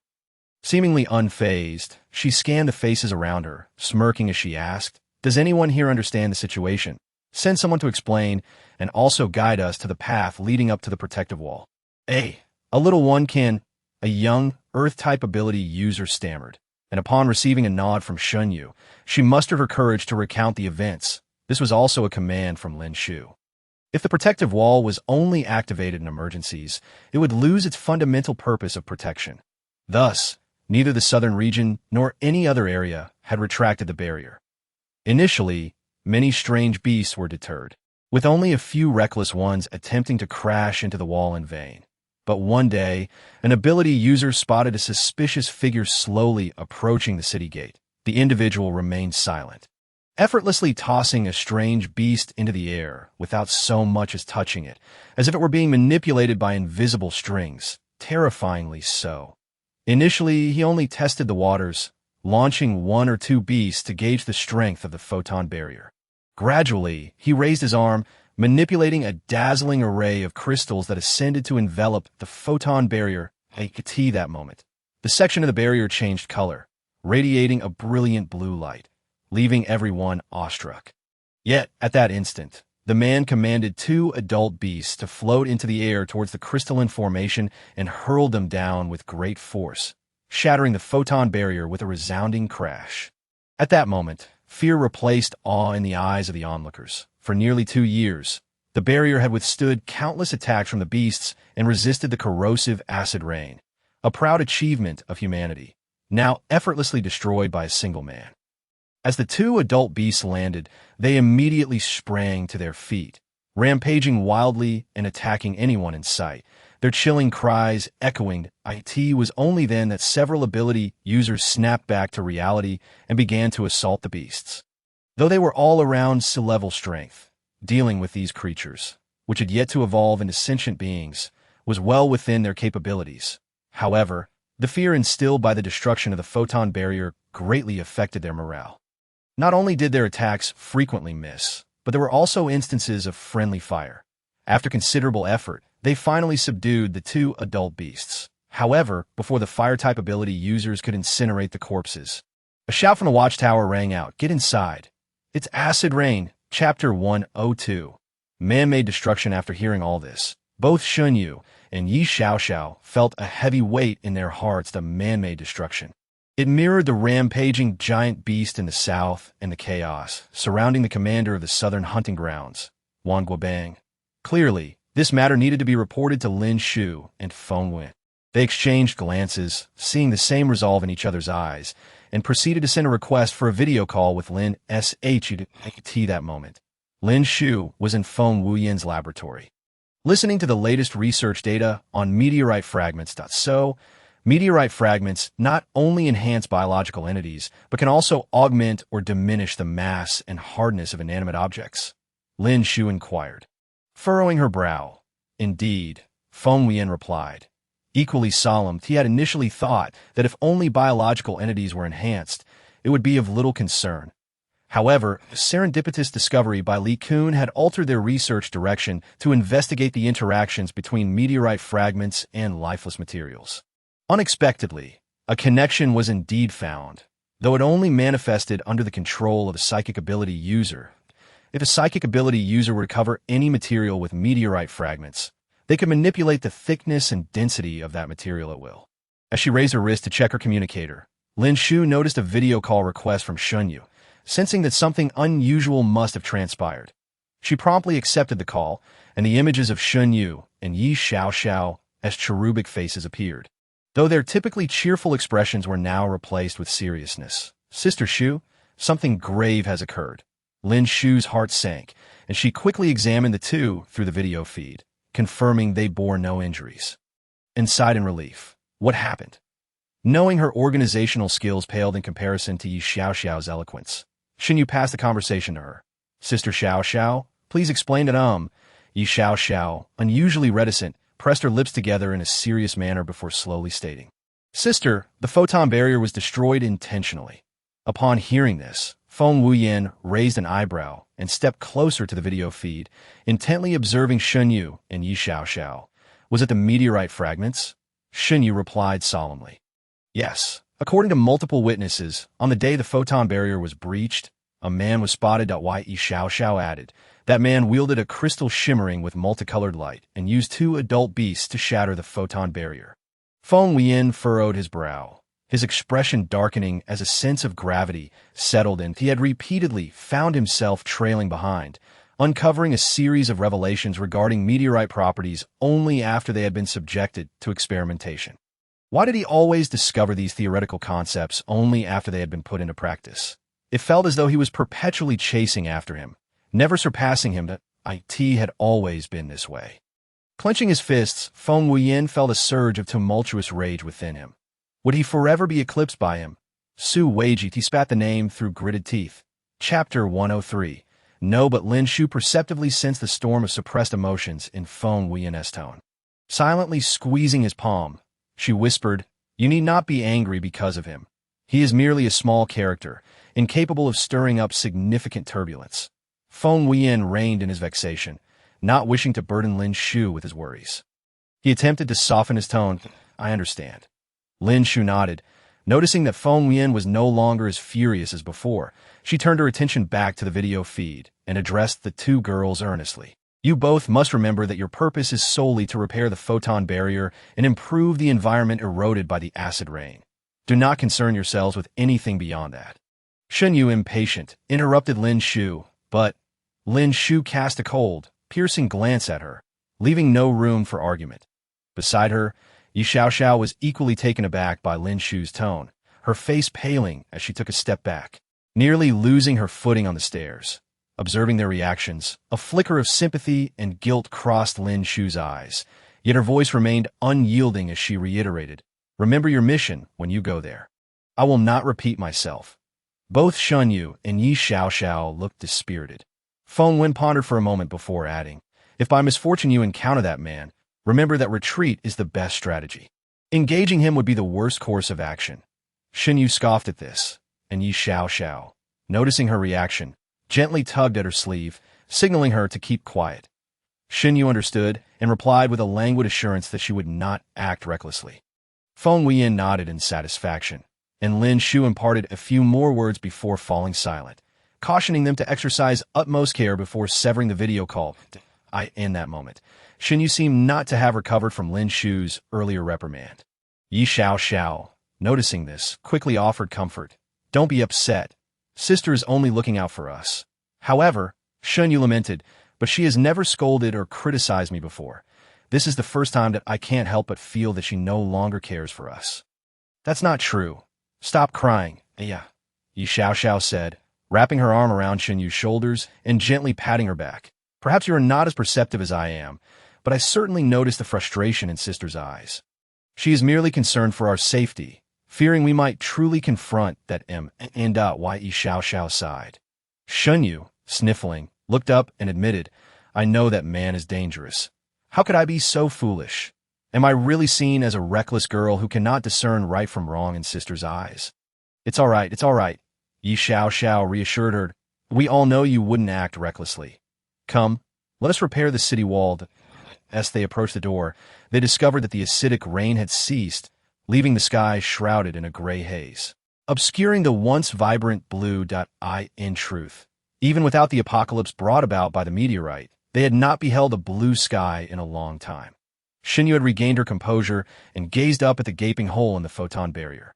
Seemingly unfazed, she scanned the faces around her, smirking as she asked, Does anyone here understand the situation? Send someone to explain, and also guide us to the path leading up to the protective wall. A little one can, a young, Earth-type ability user stammered, and upon receiving a nod from Shunyu, she mustered her courage to recount the events. This was also a command from Lin Shu. If the protective wall was only activated in emergencies, it would lose its fundamental purpose of protection. Thus, neither the southern region nor any other area had retracted the barrier. Initially, many strange beasts were deterred, with only a few reckless ones attempting to crash into the wall in vain. But one day, an ability user spotted a suspicious figure slowly approaching the city gate. The individual remained silent, effortlessly tossing a strange beast into the air without so much as touching it, as if it were being manipulated by invisible strings, terrifyingly so. Initially, he only tested the waters, launching 1 or 2 beasts to gauge the strength of the photon barrier. Gradually, he raised his arm, manipulating a dazzling array of crystals that ascended to envelop the photon barrier. I could see that moment. The section of the barrier changed color, radiating a brilliant blue light, leaving everyone awestruck. Yet, at that instant, The man commanded two adult beasts to float into the air towards the crystalline formation and hurled them down with great force, shattering the photon barrier with a resounding crash. At that moment, fear replaced awe in the eyes of the onlookers. For nearly 2 years, the barrier had withstood countless attacks from the beasts and resisted the corrosive acid rain, a proud achievement of humanity, now effortlessly destroyed by a single man. As the two adult beasts landed, they immediately sprang to their feet, rampaging wildly and attacking anyone in sight, their chilling cries echoing. It was only then that several ability users snapped back to reality and began to assault the beasts. Though they were all around sea-level strength, dealing with these creatures, which had yet to evolve into sentient beings, was well within their capabilities. However, the fear instilled by the destruction of the photon barrier greatly affected their morale. Not only did their attacks frequently miss, but there were also instances of friendly fire. After considerable effort, they finally subdued the two adult beasts. However, before the fire-type ability users could incinerate the corpses, a shout from the watchtower rang out, "Get inside! It's acid rain!" Chapter 102. Man-made destruction. After hearing all this, both Shun Yu and Yi Xiaoxiao felt a heavy weight in their hearts. The man-made destruction. It mirrored the rampaging giant beast in the south and the chaos surrounding the commander of the southern hunting grounds, Wang Guobang. Clearly, this matter needed to be reported to Lin Shu and Feng Wuyan. They exchanged glances, seeing the same resolve in each other's eyes, and proceeded to send a request for a video call with Lin Shu. That moment, Lin Shu was in Feng Wuyan's laboratory, listening to the latest research data on meteorite fragments. Meteorite fragments not only enhance biological entities, but can also augment or diminish the mass and hardness of inanimate objects. Lin Shu inquired, furrowing her brow. Indeed, Feng Wuyan replied. Equally solemn, he had initially thought that if only biological entities were enhanced, it would be of little concern. However, a serendipitous discovery by Li Kun had altered their research direction to investigate the interactions between meteorite fragments and lifeless materials. Unexpectedly, a connection was indeed found, though it only manifested under the control of a psychic ability user. If a psychic ability user were to cover any material with meteorite fragments, they could manipulate the thickness and density of that material at will. As she raised her wrist to check her communicator, Lin Shu noticed a video call request from Shun Yu, sensing that something unusual must have transpired. She promptly accepted the call, and the images of Shun Yu and Yi Xiaoxiao as cherubic faces appeared, though their typically cheerful expressions were now replaced with seriousness. "Sister Shu, something grave has occurred." Lin Shu's heart sank, and she quickly examined the two through the video feed, confirming they bore no injuries. And sighed in relief. What happened? Knowing her organizational skills paled in comparison to Yi Xiaoxiao's eloquence, Shun Yu passed the conversation to her. "Sister Xiaoxiao, please explain it." Yi Xiaoxiao, unusually reticent, pressed her lips together in a serious manner before slowly stating, "Sister, the photon barrier was destroyed intentionally." Upon hearing this, Feng Wuyan raised an eyebrow and stepped closer to the video feed, intently observing Shun Yu and Yi Xiaoxiao. "Was it the meteorite fragments?" Shun Yu replied solemnly. "Yes. According to multiple witnesses, on the day the photon barrier was breached, a man was spotted. Yi Xiaoxiao added. That man wielded a crystal shimmering with multicolored light and used two adult beasts to shatter the photon barrier." Feng Wuyan furrowed his brow, his expression darkening as a sense of gravity settled in. He had repeatedly found himself trailing behind, uncovering a series of revelations regarding meteorite properties only after they had been subjected to experimentation. Why did he always discover these theoretical concepts only after they had been put into practice? It felt as though he was perpetually chasing after him, never surpassing him. That it had always been this way. Clenching his fists, Feng Wuyan felt a surge of tumultuous rage within him. Would he forever be eclipsed by him? Su Weiji, he spat the name through gritted teeth. Chapter 103. No, but Lin Shu perceptibly sensed the storm of suppressed emotions in Feng Wuyan's tone. Silently squeezing his palm, she whispered, "You need not be angry because of him. He is merely a small character, incapable of stirring up significant turbulence." Feng Wuyan reined in his vexation, not wishing to burden Lin Shu with his worries. He attempted to soften his tone. "I understand." Lin Shu nodded. Noticing that Feng Wuyan was no longer as furious as before, she turned her attention back to the video feed and addressed the two girls earnestly. You both must remember that your purpose is solely to repair the photon barrier and improve the environment eroded by the acid rain. Do not concern yourselves with anything beyond that. Shen Yu, impatient, interrupted Lin Shu, but Lin Shu cast a cold, piercing glance at her, leaving no room for argument. Beside her, Yi Xiaoxiao was equally taken aback by Lin Shu's tone, her face paling as she took a step back, nearly losing her footing on the stairs. Observing their reactions, a flicker of sympathy and guilt crossed Lin Shu's eyes, yet her voice remained unyielding as she reiterated, "Remember your mission when you go there. I will not repeat myself." Both Shen Yu and Yi Xiaoxiao looked dispirited. Feng Wuyan pondered for a moment before adding, "If by misfortune you encounter that man, remember that retreat is the best strategy. Engaging him would be the worst course of action." Shen Yu scoffed at this, and Yi Xiaoxiao, noticing her reaction, gently tugged at her sleeve, signaling her to keep quiet. Shen Yu understood and replied with a languid assurance that she would not act recklessly. Feng Wuyan nodded in satisfaction, and Lin Shu imparted a few more words before falling silent, cautioning them to exercise utmost care before severing the video call. In that moment, Shen Yu seemed not to have recovered from Lin Shu's earlier reprimand. Yi Xiaoxiao, noticing this, quickly offered comfort. "Don't be upset. Sister is only looking out for us." However, Shen Yu lamented, "But she has never scolded or criticized me before. This is the first time that I can't help but feel that she no longer cares for us." "That's not true. Stop crying." "Yeah," Yi Xiaoxiao said, wrapping her arm around Shen Yu's shoulders and gently patting her back. "Perhaps you are not as perceptive as I am, but I certainly notice the frustration in Sister's eyes. She is merely concerned for our safety, fearing we might truly confront that Yi Xiaoxiao sighed. Shen Yu, sniffling, looked up and admitted, "I know that man is dangerous. How could I be so foolish? Am I really seen as a reckless girl who cannot discern right from wrong in Sister's eyes?" It's all right, Yi Xiaoxiao reassured her. "We all know you wouldn't act recklessly. Come, let us repair the city wall." As they approached the door, they discovered that the acidic rain had ceased, leaving the sky shrouded in a gray haze, obscuring the once vibrant blue. In truth, even without the apocalypse brought about by the meteorite, they had not beheld a blue sky in a long time. Shen Yu had regained her composure and gazed up at the gaping hole in the photon barrier.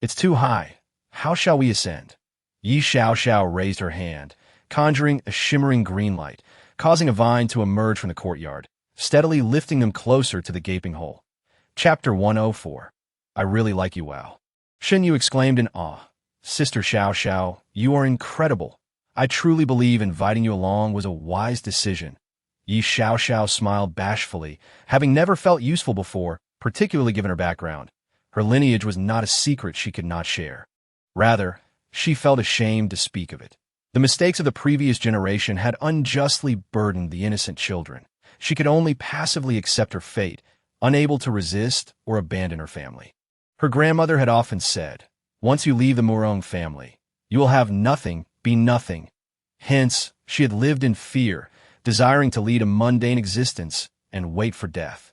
"It's too high. How shall we ascend?" Yi Xiaoxiao raised her hand, conjuring a shimmering green light, causing a vine to emerge from the courtyard, steadily lifting them closer to the gaping hole. Chapter 104. I really like you, wow. Shen Yu exclaimed in awe. "Sister Xiaoxiao, you are incredible. I truly believe inviting you along was a wise decision." Yi Xiaoxiao smiled bashfully, having never felt useful before, particularly given her background. Her lineage was not a secret she could not share. Rather, she felt ashamed to speak of it. The mistakes of the previous generation had unjustly burdened the innocent children. She could only passively accept her fate, unable to resist or abandon her family. Her grandmother had often said, "Once you leave the Murong family, you will have nothing, be nothing." Hence, she had lived in fear, desiring to lead a mundane existence and wait for death.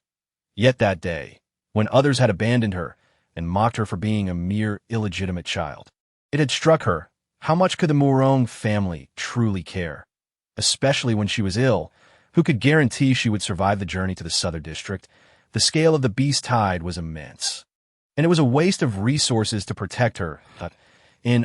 Yet that day, when others had abandoned her and mocked her for being a mere illegitimate child, it had struck her, how much could the Murong family truly care? Especially when she was ill, who could guarantee she would survive the journey to the southern district? The scale of the beast tide was immense, and it was a waste of resources to protect her.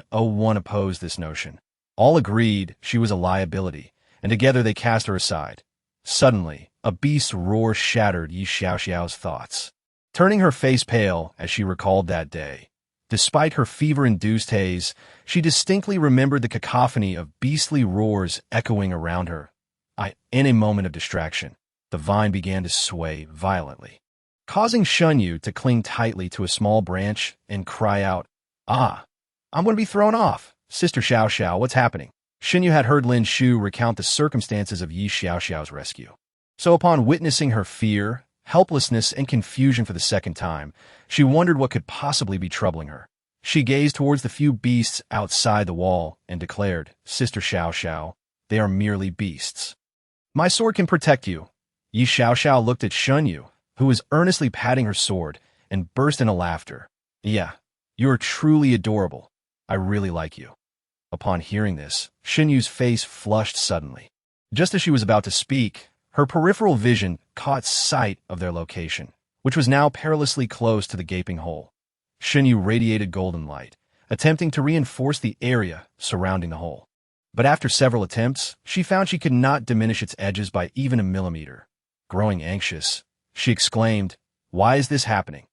One opposed this notion. All agreed she was a liability, and together they cast her aside. Suddenly, a beast's roar shattered Yi Xiaoxiao's thoughts, turning her face pale as she recalled that day. Despite her fever-induced haze, she distinctly remembered the cacophony of beastly roars echoing around her. In a moment of distraction, the vine began to sway violently, causing Shen Yu to cling tightly to a small branch and cry out, "Ah, I'm going to be thrown off. Sister Xiaoxiao, what's happening?" Shen Yu had heard Lin Shu recount the circumstances of Yi Xiaoxiao's rescue. So upon witnessing her fear, helplessness, and confusion for the second time, she wondered what could possibly be troubling her. She gazed towards the few beasts outside the wall and declared, "Sister Xiaoxiao, they are merely beasts. My sword can protect you." Yi Xiaoxiao looked at Shen Yu, who was earnestly patting her sword, and burst into laughter. "Yeah, you are truly adorable. I really like you." Upon hearing this, Xinyu's face flushed suddenly. Just as she was about to speak, her peripheral vision caught sight of their location, which was now perilously close to the gaping hole. Xinyu radiated golden light, attempting to reinforce the area surrounding the hole. But after several attempts, she found she could not diminish its edges by even a millimeter. Growing anxious, she exclaimed, "Why is this happening?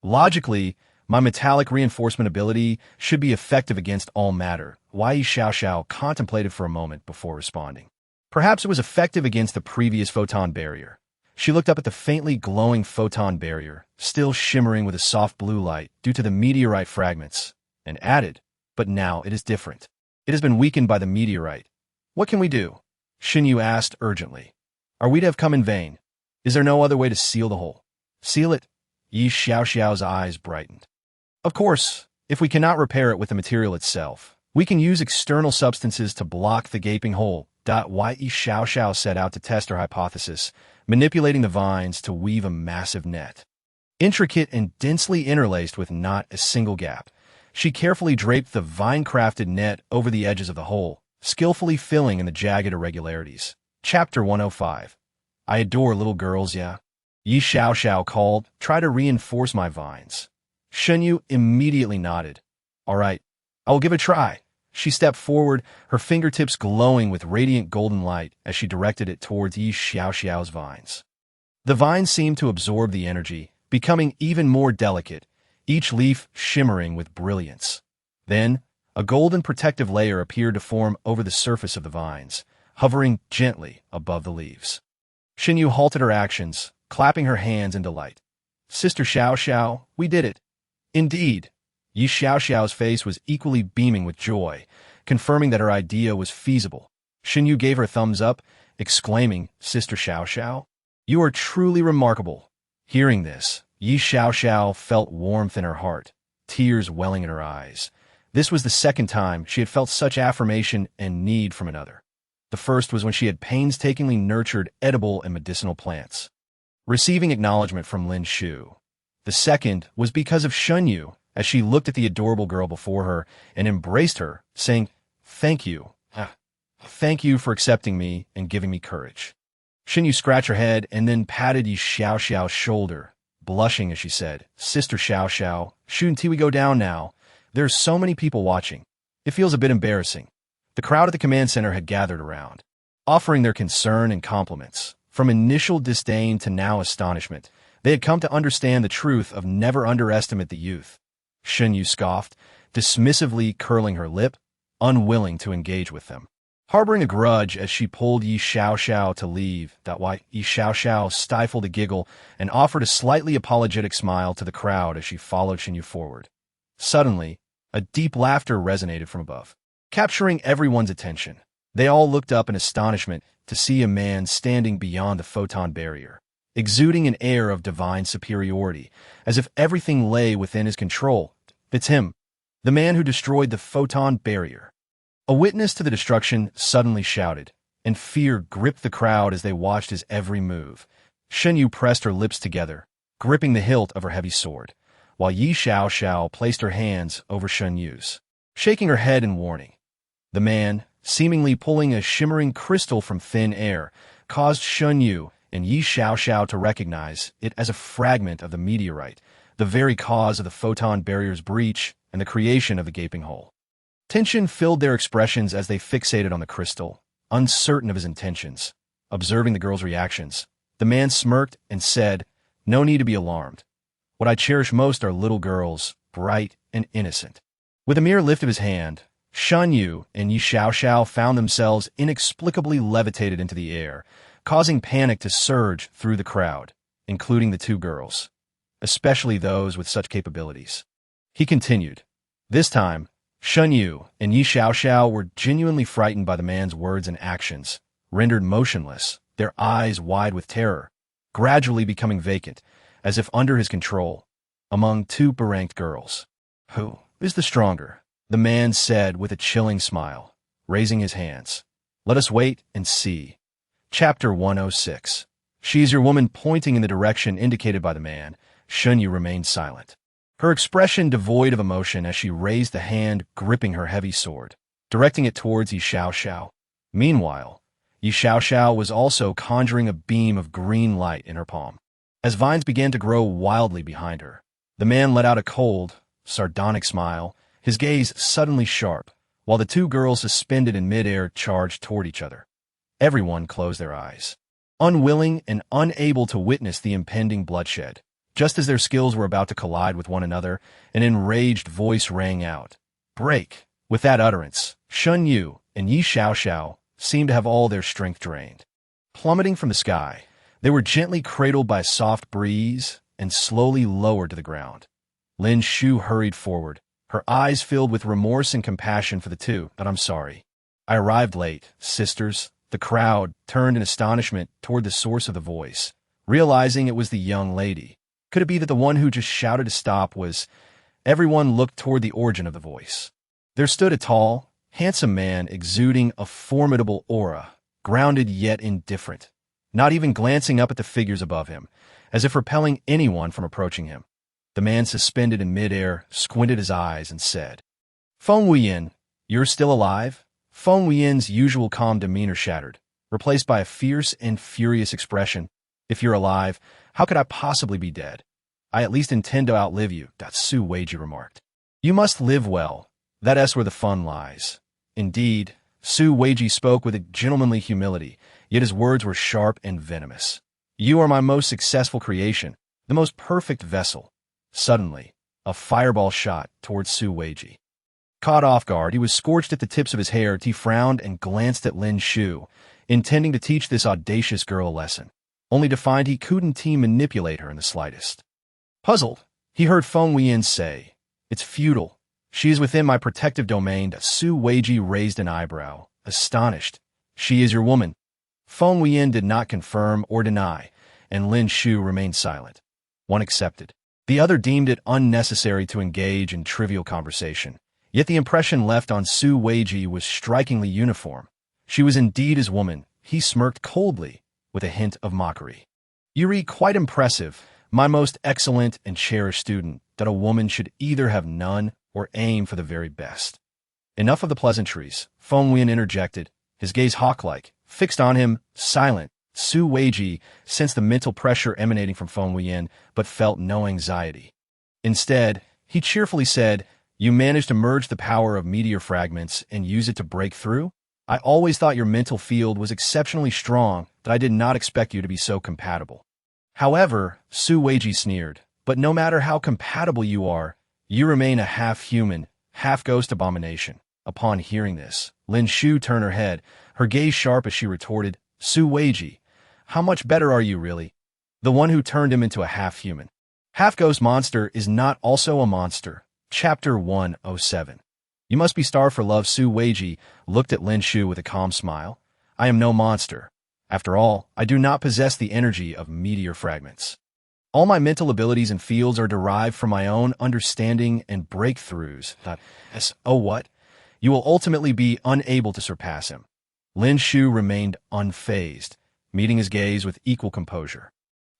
Logically, my metallic reinforcement ability should be effective against all matter." Wei Xiaoxiao contemplated for a moment before responding. Perhaps it was effective against the previous photon barrier. She looked up at the faintly glowing photon barrier, still shimmering with a soft blue light due to the meteorite fragments, and added, "But now it is different. It has been weakened by the meteorite. What can we do?" Xinyu asked urgently. "Are we to have come in vain? Is there no other way to seal the hole?" "Seal it?" Yi Xiaoxiao's eyes brightened. "Of course, if we cannot repair it with the material itself, we can use external substances to block the gaping hole." Yi Xiaoxiao set out to test her hypothesis, manipulating the vines to weave a massive net. Intricate and densely interlaced with not a single gap, she carefully draped the vine-crafted net over the edges of the hole, skillfully filling in the jagged irregularities. Chapter 105. "I adore little girls, yeah?" Yi Xiaoxiao called, "Try to reinforce my vines." Xinyu immediately nodded. "All right, I will give it a try." She stepped forward, her fingertips glowing with radiant golden light as she directed it towards Yi Xiaoxiao's vines. The vines seemed to absorb the energy, becoming even more delicate, each leaf shimmering with brilliance. Then, a golden protective layer appeared to form over the surface of the vines, hovering gently above the leaves. Xinyu halted her actions, clapping her hands in delight. "Sister Xiaoxiao, we did it." "Indeed." Yi Xiaoxiao's face was equally beaming with joy, confirming that her idea was feasible. Xinyu gave her a thumbs up, exclaiming, "Sister Xiaoxiao, you are truly remarkable." Hearing this, Yi Xiaoxiao felt warmth in her heart, tears welling in her eyes. This was the second time she had felt such affirmation and need from another. The first was when she had painstakingly nurtured edible and medicinal plants, receiving acknowledgement from Lin Shu. The second was because of Xinyu, as she looked at the adorable girl before her and embraced her, saying, "Thank you. Thank you for accepting me and giving me courage." Xinyu scratched her head and then patted Yi Xiaoxiao's shoulder, blushing as she said, "Sister Xiaoxiao, shouldn't we go down now? There are so many people watching. It feels a bit embarrassing." The crowd at the command center had gathered around, offering their concern and compliments. From initial disdain to now astonishment, they had come to understand the truth of never underestimate the youth. Xinyu scoffed, dismissively curling her lip, unwilling to engage with them. Harboring a grudge as she pulled Yi Xiaoxiao to leave, Yi Xiaoxiao stifled a giggle and offered a slightly apologetic smile to the crowd as she followed Xinyu forward. Suddenly, a deep laughter resonated from above, capturing everyone's attention. They all looked up in astonishment to see a man standing beyond the photon barrier, exuding an air of divine superiority, as if everything lay within his control. "It's him, the man who destroyed the photon barrier." A witness to the destruction suddenly shouted, and fear gripped the crowd as they watched his every move. Xinyu pressed her lips together, gripping the hilt of her heavy sword, while Yi Xiaoxiao placed her hands over Xinyu's, shaking her head in warning. The man, seemingly pulling a shimmering crystal from thin air, caused Xinyu and Yi Xiaoxiao to recognize it as a fragment of the meteorite, the very cause of the photon barrier's breach and the creation of the gaping hole. Tension filled their expressions as they fixated on the crystal, uncertain of his intentions. Observing the girl's reactions, the man smirked and said, "No need to be alarmed. What I cherish most are little girls, bright and innocent." With a mere lift of his hand, Xinyu and Yi Xiaoxiao found themselves inexplicably levitated into the air, causing panic to surge through the crowd, including the two girls, especially those with such capabilities. He continued. This time, Xinyu and Yi Xiaoxiao were genuinely frightened by the man's words and actions, rendered motionless, their eyes wide with terror, gradually becoming vacant, as if under his control, among two beranked girls. "Who is the stronger?" the man said with a chilling smile, raising his hands. "Let us wait and see." Chapter 106. "She is your woman," pointing in the direction indicated by the man. Xinyu remained silent, her expression devoid of emotion as she raised the hand gripping her heavy sword. directing it towards Yi Xiao. Meanwhile, Yi Xiao was also conjuring a beam of green light in her palm. As vines began to grow wildly behind her, the man let out a cold, sardonic smile, his gaze suddenly sharp, while the two girls suspended in midair charged toward each other. Everyone closed their eyes, unwilling and unable to witness the impending bloodshed. Just as their skills were about to collide with one another, an enraged voice rang out. Break! With that utterance, Shun Yu and Yi Xiao seemed to have all their strength drained. Plummeting from the sky, they were gently cradled by a soft breeze and slowly lowered to the ground. Lin Shu hurried forward, her eyes filled with remorse and compassion for the two. But I'm sorry. I arrived late, sisters. The crowd turned in astonishment toward the source of the voice, realizing it was the young lady. Could it be that the one who just shouted to stop was... Everyone looked toward the origin of the voice. There stood a tall, handsome man exuding a formidable aura, grounded yet indifferent, not even glancing up at the figures above him, as if repelling anyone from approaching him. The man suspended in midair squinted his eyes and said, Feng Wuyan, you're still alive? Feng Wuyan's usual calm demeanor shattered, replaced by a fierce and furious expression. If you're alive, how could I possibly be dead? I at least intend to outlive you, Su Weiji remarked. You must live well. That's where the fun lies. Indeed, Su Weiji spoke with a gentlemanly humility, yet his words were sharp and venomous. You are my most successful creation, the most perfect vessel. Suddenly, a fireball shot towards Su Weiji. Caught off guard, he was scorched at the tips of his hair. He frowned and glanced at Lin Shu, intending to teach this audacious girl a lesson, only to find he couldn't manipulate her in the slightest. Puzzled, he heard Feng Wuyan say, It's futile. She is within my protective domain. Su Weiji raised an eyebrow, astonished. She is your woman. Feng Wuyan did not confirm or deny, and Lin Shu remained silent. One accepted. The other deemed it unnecessary to engage in trivial conversation. Yet the impression left on Su Weiji was strikingly uniform. She was indeed his woman. He smirked coldly, with a hint of mockery. Yuri, quite impressive, my most excellent and cherished student, that a woman should either have none or aim for the very best. Enough of the pleasantries, Feng Wuyan interjected, his gaze hawk-like, fixed on him, silent. Su Weiji sensed the mental pressure emanating from Feng Wuyan, but felt no anxiety. Instead, he cheerfully said, You managed to merge the power of meteor fragments and use it to break through? I always thought your mental field was exceptionally strong, that I did not expect you to be so compatible. However, Su Weiji sneered, but no matter how compatible you are, you remain a half-human, half-ghost abomination. Upon hearing this, Lin Shu turned her head, her gaze sharp as she retorted, Su Weiji, how much better are you really? The one who turned him into a half-human. Half-ghost monster is not also a monster. Chapter 107. You must be starved for love. Su Weiji looked at Lin Shu with a calm smile. I am no monster. After all, I do not possess the energy of meteor fragments. All my mental abilities and fields are derived from my own understanding and breakthroughs. Oh what? You will ultimately be unable to surpass him. Lin Shu remained unfazed, meeting his gaze with equal composure.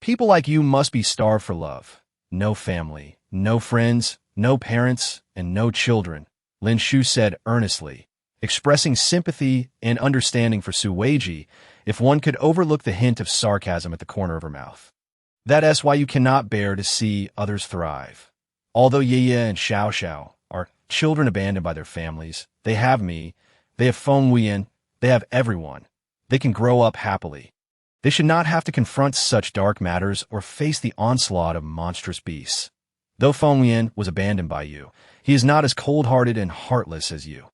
People like you must be starved for love. No family, no friends, no parents, and no children, Lin Shu said earnestly, expressing sympathy and understanding for Su Weiji, if one could overlook the hint of sarcasm at the corner of her mouth. That's why you cannot bear to see others thrive. Although Ye and Xiao are children abandoned by their families, they have me, they have Feng Wuyan, they have everyone. They can grow up happily. They should not have to confront such dark matters or face the onslaught of monstrous beasts. Though Feng Wuyan was abandoned by you, he is not as cold-hearted and heartless as you.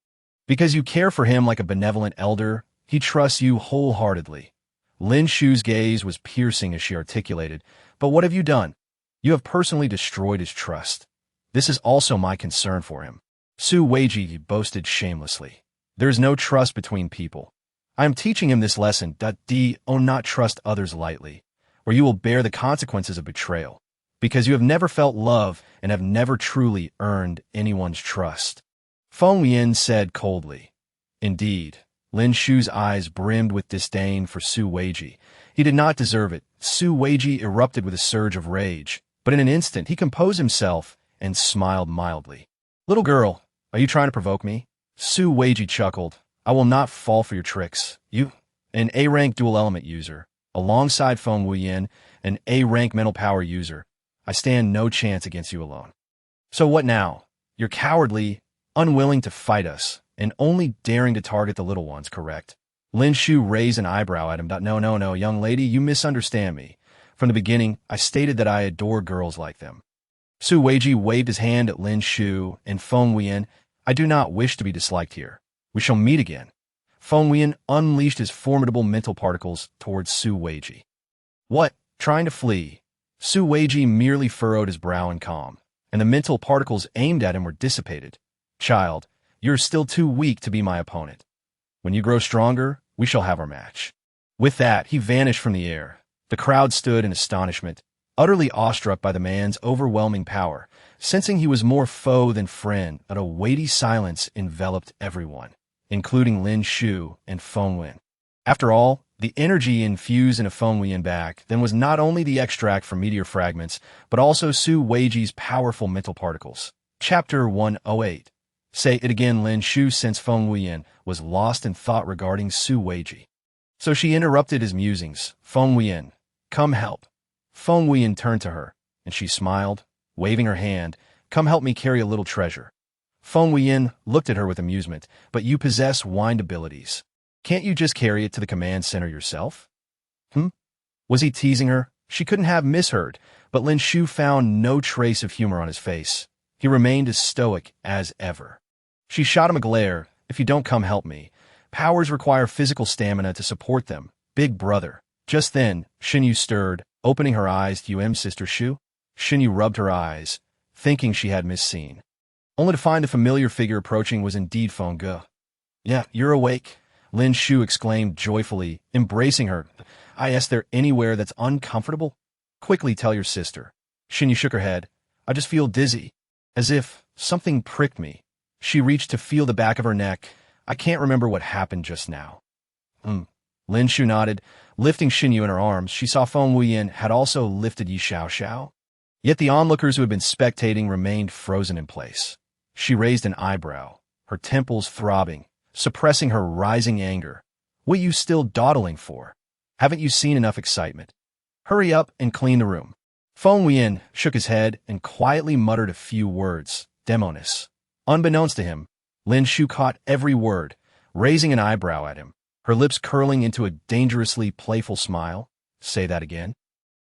Because you care for him like a benevolent elder, he trusts you wholeheartedly. Lin Shu's gaze was piercing as she articulated, but what have you done? You have personally destroyed his trust. This is also my concern for him. Su Weiji boasted shamelessly. There is no trust between people. I am teaching him this lesson, not trust others lightly, or you will bear the consequences of betrayal, because you have never felt love and have never truly earned anyone's trust. Feng Wuyan said coldly. Indeed, Lin Shu's eyes brimmed with disdain for Su Weiji. He did not deserve it. Su Weiji erupted with a surge of rage, but in an instant he composed himself and smiled mildly. Little girl, are you trying to provoke me? Su Weiji chuckled. I will not fall for your tricks. You, an A-rank dual-element user, alongside Feng Wuyan, an A-rank mental power user. I stand no chance against you alone. So what now? You're cowardly, unwilling to fight us, and only daring to target the little ones, correct? Lin Shu raised an eyebrow at him. No, young lady, you misunderstand me. From the beginning, I stated that I adore girls like them. Su Weiji waved his hand at Lin Shu and Feng Wuyan. I do not wish to be disliked here. We shall meet again. Feng Wuyan unleashed his formidable mental particles towards Su Weiji. What? Trying to flee? Su Weiji merely furrowed his brow in calm, and the mental particles aimed at him were dissipated. Child, you're still too weak to be my opponent. When you grow stronger, we shall have our match. With that, he vanished from the air. The crowd stood in astonishment, utterly awestruck by the man's overwhelming power, sensing he was more foe than friend. A weighty silence enveloped everyone, including Lin Shu and Feng Wuyan. After all, the energy infused into Feng Wuyan back then was not only the extract from meteor fragments, but also Su Weiji's powerful mental particles. Chapter 108. Say it again. Lin Shu, since Feng Wuyan was lost in thought regarding Su Weiji. So she interrupted his musings. Feng Wuyan, come help. Feng Wuyan turned to her, and she smiled, waving her hand. Come help me carry a little treasure. Feng Wuyan looked at her with amusement. But you possess wind abilities. Can't you just carry it to the command center yourself? Was he teasing her? She couldn't have misheard, but Lin Shu found no trace of humor on his face. He remained as stoic as ever. She shot him a glare. If you don't come help me. Powers require physical stamina to support them. Big brother. Just then, Xinyu stirred, opening her eyes. To Sister Shu? Xinyu rubbed her eyes, thinking she had misseen, only to find the familiar figure approaching was indeed Feng Ge. Yeah, you're awake, Lin Shu exclaimed joyfully, embracing her. Is there anywhere that's uncomfortable? Quickly tell your sister. Xinyu shook her head. I just feel dizzy, as if something pricked me. She reached to feel the back of her neck. I can't remember what happened just now. Lin Shu nodded, lifting Xinyu in her arms. She saw Feng Wuyan had also lifted Yi Xiao. Yet the onlookers who had been spectating remained frozen in place. She raised an eyebrow, her temples throbbing, suppressing her rising anger. What are you still dawdling for? Haven't you seen enough excitement? Hurry up and clean the room. Feng Wuyan shook his head and quietly muttered a few words. Demonis. Unbeknownst to him, Lin Shu caught every word, raising an eyebrow at him, her lips curling into a dangerously playful smile. Say that again.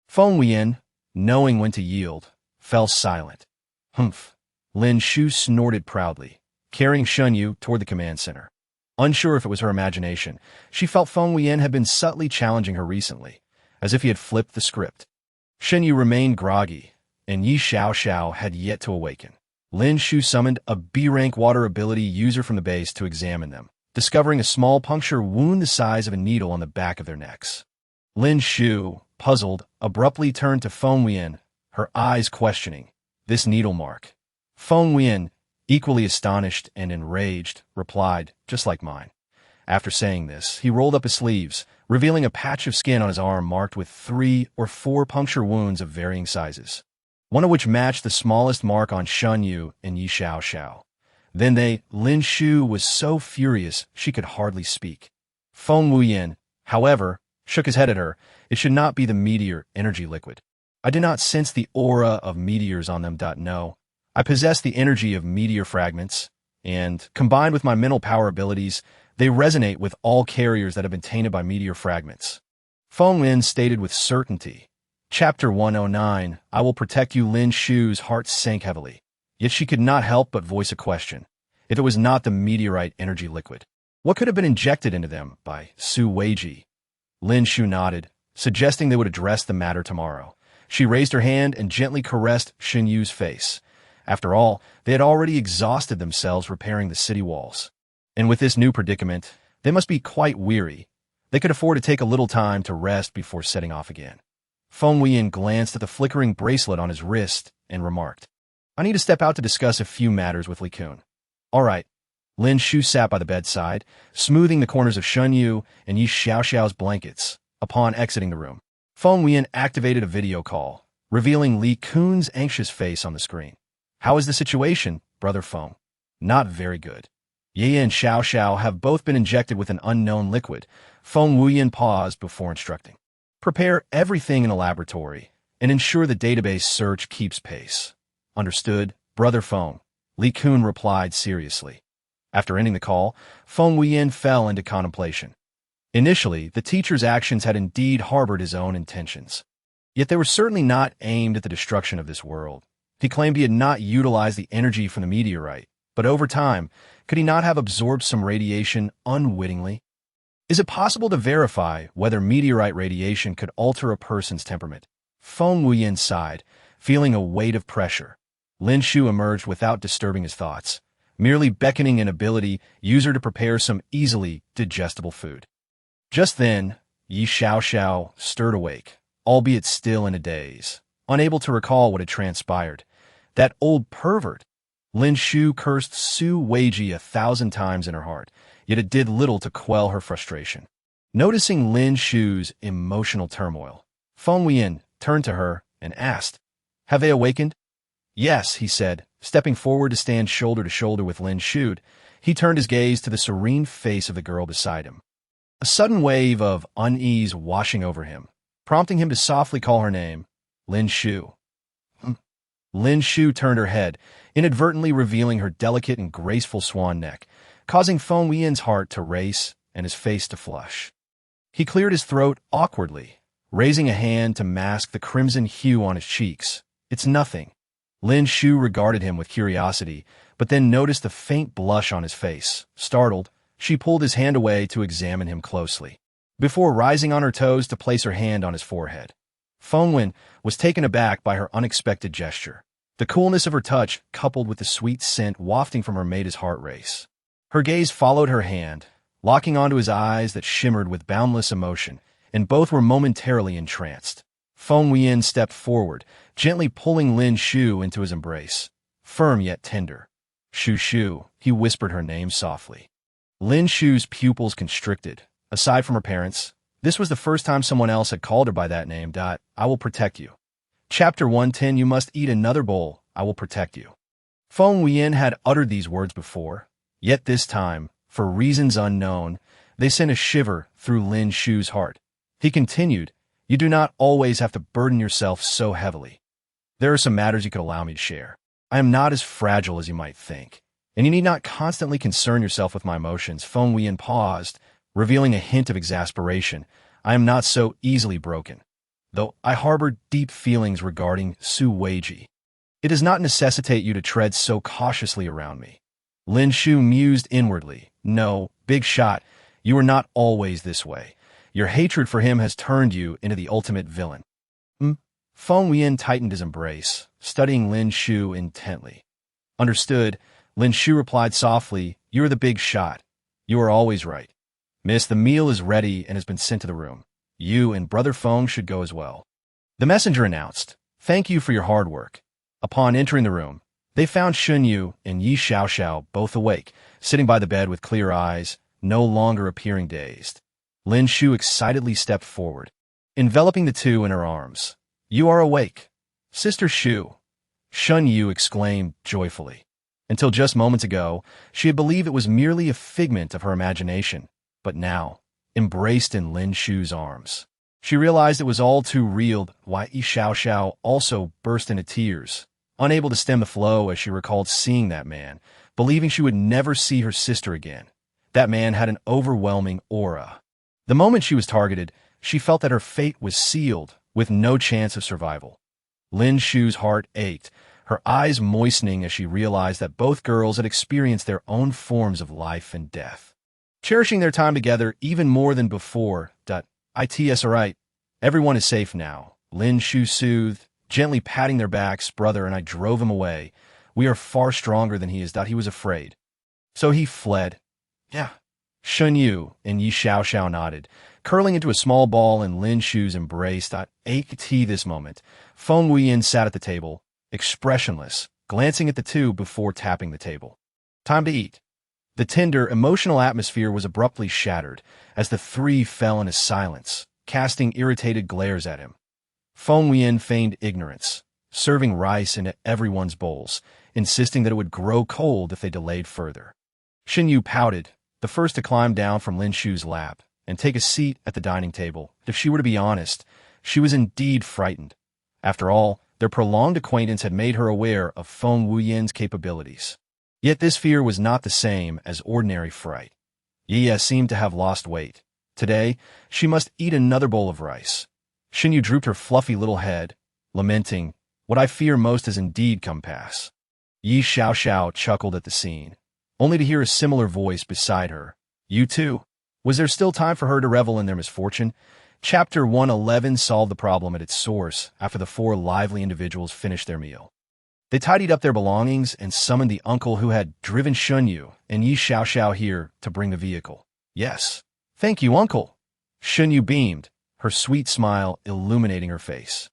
Feng Wuyan, knowing when to yield, fell silent. Humph. Lin Shu snorted proudly, carrying Xinyu toward the command center. Unsure if it was her imagination, she felt Feng Wuyan had been subtly challenging her recently, as if he had flipped the script. Xinyu remained groggy, and Yi Xiao had yet to awaken. Lin Shu summoned a B-rank water ability user from the base to examine them, discovering a small puncture wound the size of a needle on the back of their necks. Lin Shu, puzzled, abruptly turned to Feng Wuyan, her eyes questioning. This needle mark. Feng Wuyan, equally astonished and enraged, replied, just like mine. After saying this, he rolled up his sleeves, revealing a patch of skin on his arm marked with 3 or 4 puncture wounds of varying sizes, one of which matched the smallest mark on Xinyu and Yi Xiao. Then Lin Shu was so furious she could hardly speak. Feng Wuyan, however, shook his head at her. It should not be the meteor energy liquid. I do not sense the aura of meteors on them. No. I possess the energy of meteor fragments, and, combined with my mental power abilities, they resonate with all carriers that have been tainted by meteor fragments. Feng Wuyan stated with certainty. Chapter 109, I will protect you. Lin Shu's heart sank heavily. Yet she could not help but voice a question. If it was not the meteorite energy liquid, what could have been injected into them by Su Weiji? Lin Shu nodded, suggesting they would address the matter tomorrow. She raised her hand and gently caressed Xinyu's face. After all, they had already exhausted themselves repairing the city walls. And with this new predicament, they must be quite weary. They could afford to take a little time to rest before setting off again. Feng Wuyan glanced at the flickering bracelet on his wrist and remarked, I need to step out to discuss a few matters with Li Kun. All right. Lin Shu sat by the bedside, smoothing the corners of Xinyu and Yi Xiao's blankets. Upon exiting the room, Feng Wuyan activated a video call, revealing Li Kun's anxious face on the screen. How is the situation, Brother Feng? Not very good. Ye and Xiao Xiao have both been injected with an unknown liquid. Feng Wuyan paused before instructing. Prepare everything in a laboratory and ensure the database search keeps pace. Understood, Brother Feng, Li Kun replied seriously. After ending the call, Feng Wuyan fell into contemplation. Initially, the teacher's actions had indeed harbored his own intentions. Yet they were certainly not aimed at the destruction of this world. He claimed he had not utilized the energy from the meteorite, but over time, could he not have absorbed some radiation unwittingly? Is it possible to verify whether meteorite radiation could alter a person's temperament? Feng Wuyan sighed, feeling a weight of pressure. Lin Shu emerged without disturbing his thoughts, merely beckoning an ability user to prepare some easily digestible food. Just then, Yi Xiao Xiao stirred awake, albeit still in a daze, unable to recall what had transpired. That old pervert! Lin Shu cursed Su Weiji 1,000 times in her heart, yet it did little to quell her frustration. Noticing Lin Shu's emotional turmoil, Feng Wuyan turned to her and asked, "Have they awakened?" "Yes," he said, stepping forward to stand shoulder to shoulder with Lin Shu. He turned his gaze to the serene face of the girl beside him. A sudden wave of unease washing over him, prompting him to softly call her name, Lin Shu. Lin Shu turned her head, inadvertently revealing her delicate and graceful swan neck, causing Feng Wuyan's heart to race and his face to flush. He cleared his throat awkwardly, raising a hand to mask the crimson hue on his cheeks. "It's nothing." Lin Shu regarded him with curiosity, but then noticed the faint blush on his face. Startled, she pulled his hand away to examine him closely, before rising on her toes to place her hand on his forehead. Feng Wuyan was taken aback by her unexpected gesture. The coolness of her touch, coupled with the sweet scent wafting from her, made his heart race. Her gaze followed her hand, locking onto his eyes that shimmered with boundless emotion, and both were momentarily entranced. Feng Wuyan stepped forward, gently pulling Lin Shu into his embrace, firm yet tender. "Shu Shu," he whispered her name softly. Lin Shu's pupils constricted. Aside from her parents, this was the first time someone else had called her by that name. "I will protect you." Chapter 110, "You must eat another bowl. I will protect you." Feng Wuyan had uttered these words before, yet this time, for reasons unknown, they sent a shiver through Lin Shu's heart. He continued, "You do not always have to burden yourself so heavily. There are some matters you could allow me to share. I am not as fragile as you might think, and you need not constantly concern yourself with my emotions." Feng Wuyan paused, revealing a hint of exasperation. "I am not so easily broken, though I harbor deep feelings regarding Su Weiji. It does not necessitate you to tread so cautiously around me." Lin Shu mused inwardly. "No, big shot, you are not always this way. Your hatred for him has turned you into the ultimate villain." Feng Wuyan tightened his embrace, studying Lin Shu intently. "Understood," Lin Shu replied softly. "You are the big shot. You are always right. Miss, the meal is ready and has been sent to the room. You and Brother Feng should go as well." The messenger announced, "Thank you for your hard work." Upon entering the room, they found Shun Yu and Yi Xiao Xiao both awake, sitting by the bed with clear eyes, no longer appearing dazed. Lin Shu excitedly stepped forward, enveloping the two in her arms. "You are awake, Sister Shu," Shun Yu exclaimed joyfully. Until just moments ago, she had believed it was merely a figment of her imagination, but now, embraced in Lin Shu's arms, she realized it was all too real. Why, Yi Xiao Xiao also burst into tears, unable to stem the flow as she recalled seeing that man, believing she would never see her sister again. That man had an overwhelming aura. The moment she was targeted, she felt that her fate was sealed, with no chance of survival. Lin Shu's heart ached, her eyes moistening as she realized that both girls had experienced their own forms of life and death, cherishing their time together even more than before. "It's alright. Everyone is safe now," Lin Shu soothed, gently patting their backs. "Brother and I drove him away. We are far stronger than he is. He was afraid, so he fled." "Yeah." Shun Yu and Yi Xiao Xiao nodded, curling into a small ball in Lin Shu's embrace. This moment, Feng Wuyan sat at the table, expressionless, glancing at the two before tapping the table. "Time to eat." The tender, emotional atmosphere was abruptly shattered as the three fell into silence, casting irritated glares at him. Feng Wuyan feigned ignorance, serving rice into everyone's bowls, insisting that it would grow cold if they delayed further. Xin Yu pouted, the first to climb down from Lin Shu's lap and take a seat at the dining table. If she were to be honest, she was indeed frightened. After all, their prolonged acquaintance had made her aware of Feng Wuyan's capabilities. Yet this fear was not the same as ordinary fright. Yi seemed to have lost weight. Today, she must eat another bowl of rice. Xin Yu drooped her fluffy little head, lamenting, "What I fear most has indeed come pass." Yi Xiao chuckled at the scene, only to hear a similar voice beside her. "You too?" Was there still time for her to revel in their misfortune? Chapter 111 solved the problem at its source after the four lively individuals finished their meal. They tidied up their belongings and summoned the uncle who had driven Xin Yu and Yi Xiao here to bring the vehicle. "Yes. Thank you, uncle." Xin Yu beamed, her sweet smile illuminating her face.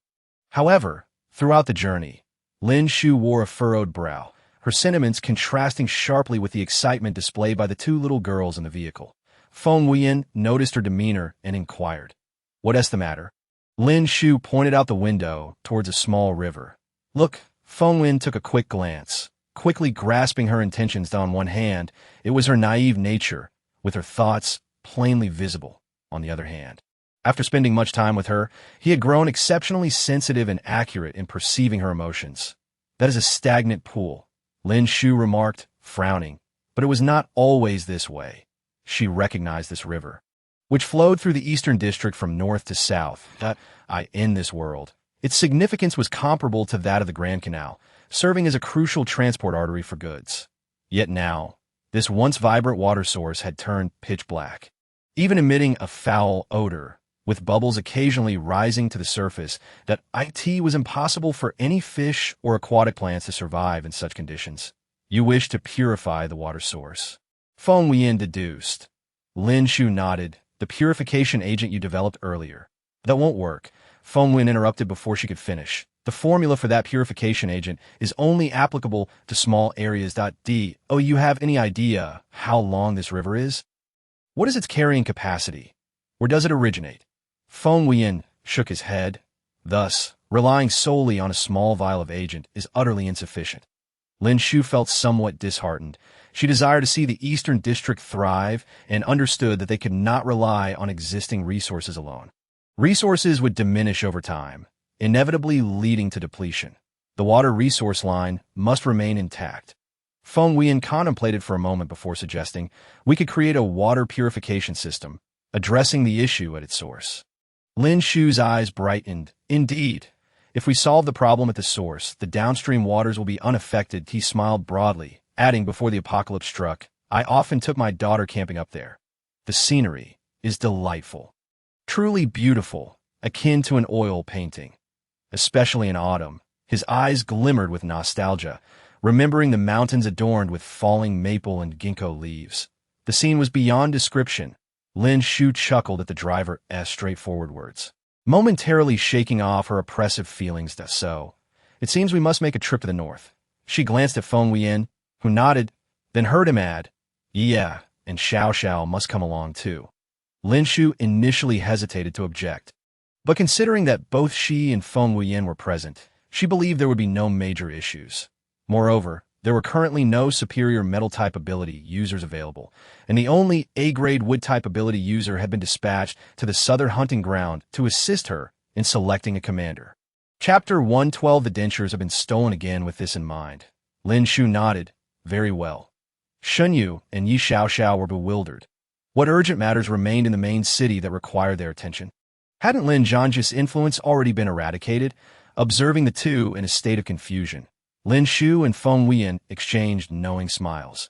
However, throughout the journey, Lin Shu wore a furrowed brow, her sentiments contrasting sharply with the excitement displayed by the two little girls in the vehicle. Feng Wuyan noticed her demeanor and inquired, "What's the matter?" Lin Shu pointed out the window towards a small river. "Look." Feng Wuyan took a quick glance, quickly grasping her intentions on one hand. It was her naive nature, with her thoughts plainly visible, on the other hand. After spending much time with her, he had grown exceptionally sensitive and accurate in perceiving her emotions. "That is a stagnant pool," Lin Shu remarked, frowning. But it was not always this way. She recognized this river, which flowed through the eastern district from north to south. In this world, its significance was comparable to that of the Grand Canal, serving as a crucial transport artery for goods. Yet now, this once vibrant water source had turned pitch black, even emitting a foul odor, with bubbles occasionally rising to the surface. That it was impossible for any fish or aquatic plants to survive in such conditions. "You wish to purify the water source," Feng Wuyan deduced. Lin Shu nodded. "The purification agent you developed earlier." "That won't work," Feng Wuyan interrupted before she could finish. "The formula for that purification agent is only applicable to small areas. Do you have any idea how long this river is? What is its carrying capacity? Where does it originate?" Feng Wuyan shook his head. Thus, relying solely on a small vial of agent is utterly insufficient. Lin Shu felt somewhat disheartened. She desired to see the Eastern District thrive and understood that they could not rely on existing resources alone. Resources would diminish over time, inevitably leading to depletion. The water resource line must remain intact. Feng Wuyan contemplated for a moment before suggesting, "We could create a water purification system, addressing the issue at its source." Lin Shu's eyes brightened. "Indeed, if we solve the problem at the source, the downstream waters will be unaffected." He smiled broadly, adding before the apocalypse struck, "I often took my daughter camping up there. The scenery is delightful. Truly beautiful, akin to an oil painting. Especially in autumn." His eyes glimmered with nostalgia, remembering the mountains adorned with falling maple and ginkgo leaves. The scene was beyond description. Lin Shu chuckled at the driver's straightforward words, momentarily shaking off her oppressive feelings. "So, it seems we must make a trip to the north." She glanced at Feng Wuyan, who nodded, then heard him add, "Yeah, and Xiao must come along too." Lin Shu initially hesitated to object, but considering that both she and Feng Wuyan were present, she believed there would be no major issues. Moreover, there were currently no superior metal-type ability users available, and the only A-grade wood-type ability user had been dispatched to the southern hunting ground to assist her in selecting a commander. Chapter 112 The dentures have been stolen again. With this in mind, Lin Shu nodded. "Very well." Xin Yu and Yi Xiao were bewildered. What urgent matters remained in the main city that required their attention? Hadn't Lin Zhangji's influence already been eradicated? Observing the two in a state of confusion, Lin Shu and Feng Wuyan exchanged knowing smiles.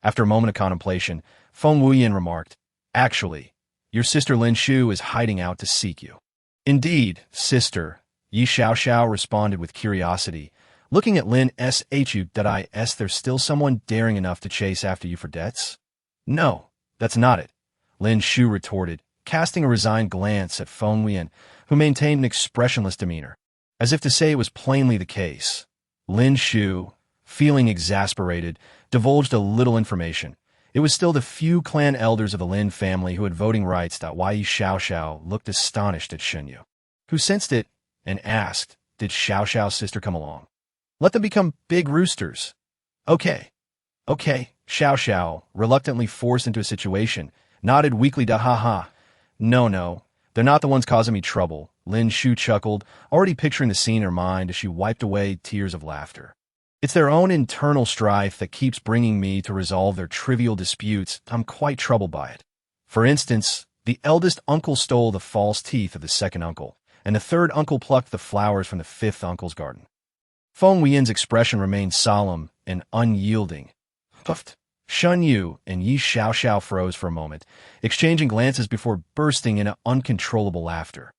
After a moment of contemplation, Feng Wuyan remarked, "Actually, your sister Lin Shu is hiding out to seek you." "Indeed, sister," Yi Xiao responded with curiosity, looking at Lin Shu. "There's still someone daring enough to chase after you for debts?" "No, that's not it," Lin Shu retorted, casting a resigned glance at Feng Wuyan, who maintained an expressionless demeanor, as if to say it was plainly the case. Lin Shu, feeling exasperated, divulged a little information. It was still the few clan elders of the Lin family who had voting rights. Yi Xiao looked astonished at Xin Yu, who sensed it and asked, "Did Xiao's sister come along?" "Let them become big roosters." Okay, Xiao Xiao, reluctantly forced into a situation, nodded weakly to ha. No, they're not the ones causing me trouble. Lin Shu chuckled, already picturing the scene in her mind as she wiped away tears of laughter. It's their own internal strife that keeps bringing me to resolve their trivial disputes. I'm quite troubled by it. For instance, the eldest uncle stole the false teeth of the second uncle, and the third uncle plucked the flowers from the fifth uncle's garden. Feng Wuyan's expression remained solemn and unyielding. Puffed. Shun Yu and Yi Xiao froze for a moment, exchanging glances before bursting into uncontrollable laughter.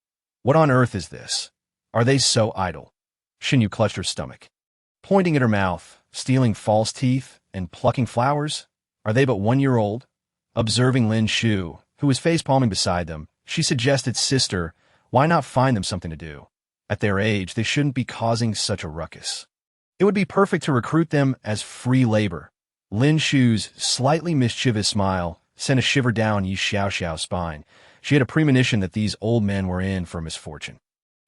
What on earth is this? Are they so idle? Shin Yu clutched her stomach. Pointing at her mouth, stealing false teeth, and plucking flowers? Are they but 1 year old? Observing Lin Shu, who was face-palming beside them, she suggested, Sister, why not find them something to do? At their age, they shouldn't be causing such a ruckus. It would be perfect to recruit them as free labor. Lin Shu's slightly mischievous smile sent a shiver down Yi Xiao's spine. She had a premonition that these old men were in for misfortune.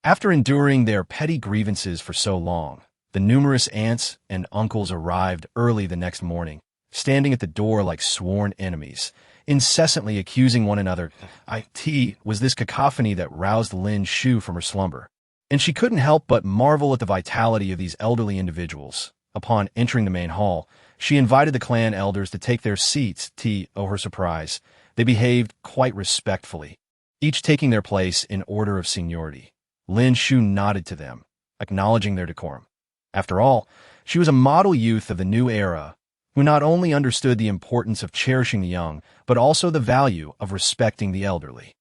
After enduring their petty grievances for so long, the numerous aunts and uncles arrived early the next morning, standing at the door like sworn enemies, incessantly accusing one another. It was this cacophony that roused Lin Shu from her slumber, and she couldn't help but marvel at the vitality of these elderly individuals. Upon entering the main hall, she invited the clan elders to take their seats. To her surprise, they behaved quite respectfully, each taking their place in order of seniority. Lin Shu nodded to them, acknowledging their decorum. After all, she was a model youth of the new era, who not only understood the importance of cherishing the young, but also the value of respecting the elderly.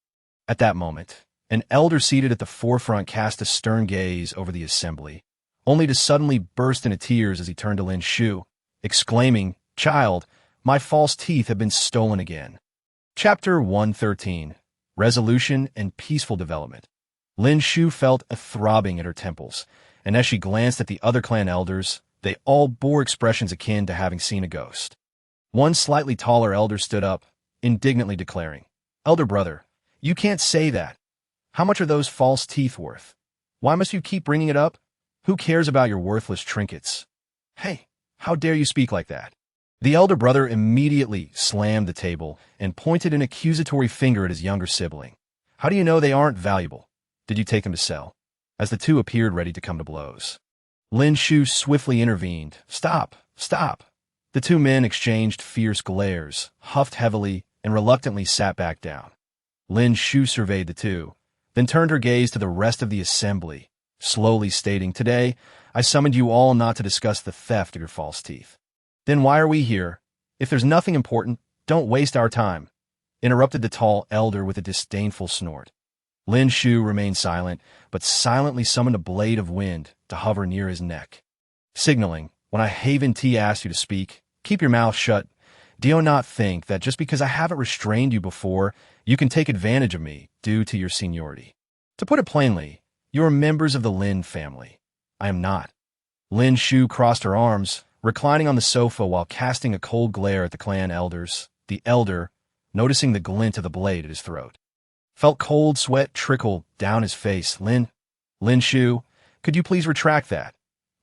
At that moment, an elder seated at the forefront cast a stern gaze over the assembly, only to suddenly burst into tears as he turned to Lin Shu, exclaiming, Child, my false teeth have been stolen again. Chapter 113, Resolution and Peaceful Development. Lin Shu felt a throbbing at her temples, and as she glanced at the other clan elders, they all bore expressions akin to having seen a ghost. One slightly taller elder stood up, indignantly declaring, Elder brother, you can't say that. How much are those false teeth worth? Why must you keep bringing it up? Who cares about your worthless trinkets? Hey, how dare you speak like that? The elder brother immediately slammed the table and pointed an accusatory finger at his younger sibling. How do you know they aren't valuable? Did you take them to sell? As the two appeared ready to come to blows, Lin Shu swiftly intervened. Stop. The two men exchanged fierce glares, huffed heavily, and reluctantly sat back down. Lin Shu surveyed the two, then turned her gaze to the rest of the assembly, slowly stating, Today, I summoned you all not to discuss the theft of your false teeth. Then why are we here? If there's nothing important, don't waste our time, interrupted the tall elder with a disdainful snort. Lin Shu remained silent, but silently summoned a blade of wind to hover near his neck, signaling, When I Haven T asked you to speak, keep your mouth shut. Do you not think that just because I haven't restrained you before, you can take advantage of me due to your seniority? To put it plainly, you are members of the Lin family. I am not. Lin Shu crossed her arms, reclining on the sofa while casting a cold glare at the clan elders. The elder, noticing the glint of the blade at his throat, felt cold sweat trickle down his face. Lin Shu, could you please retract that?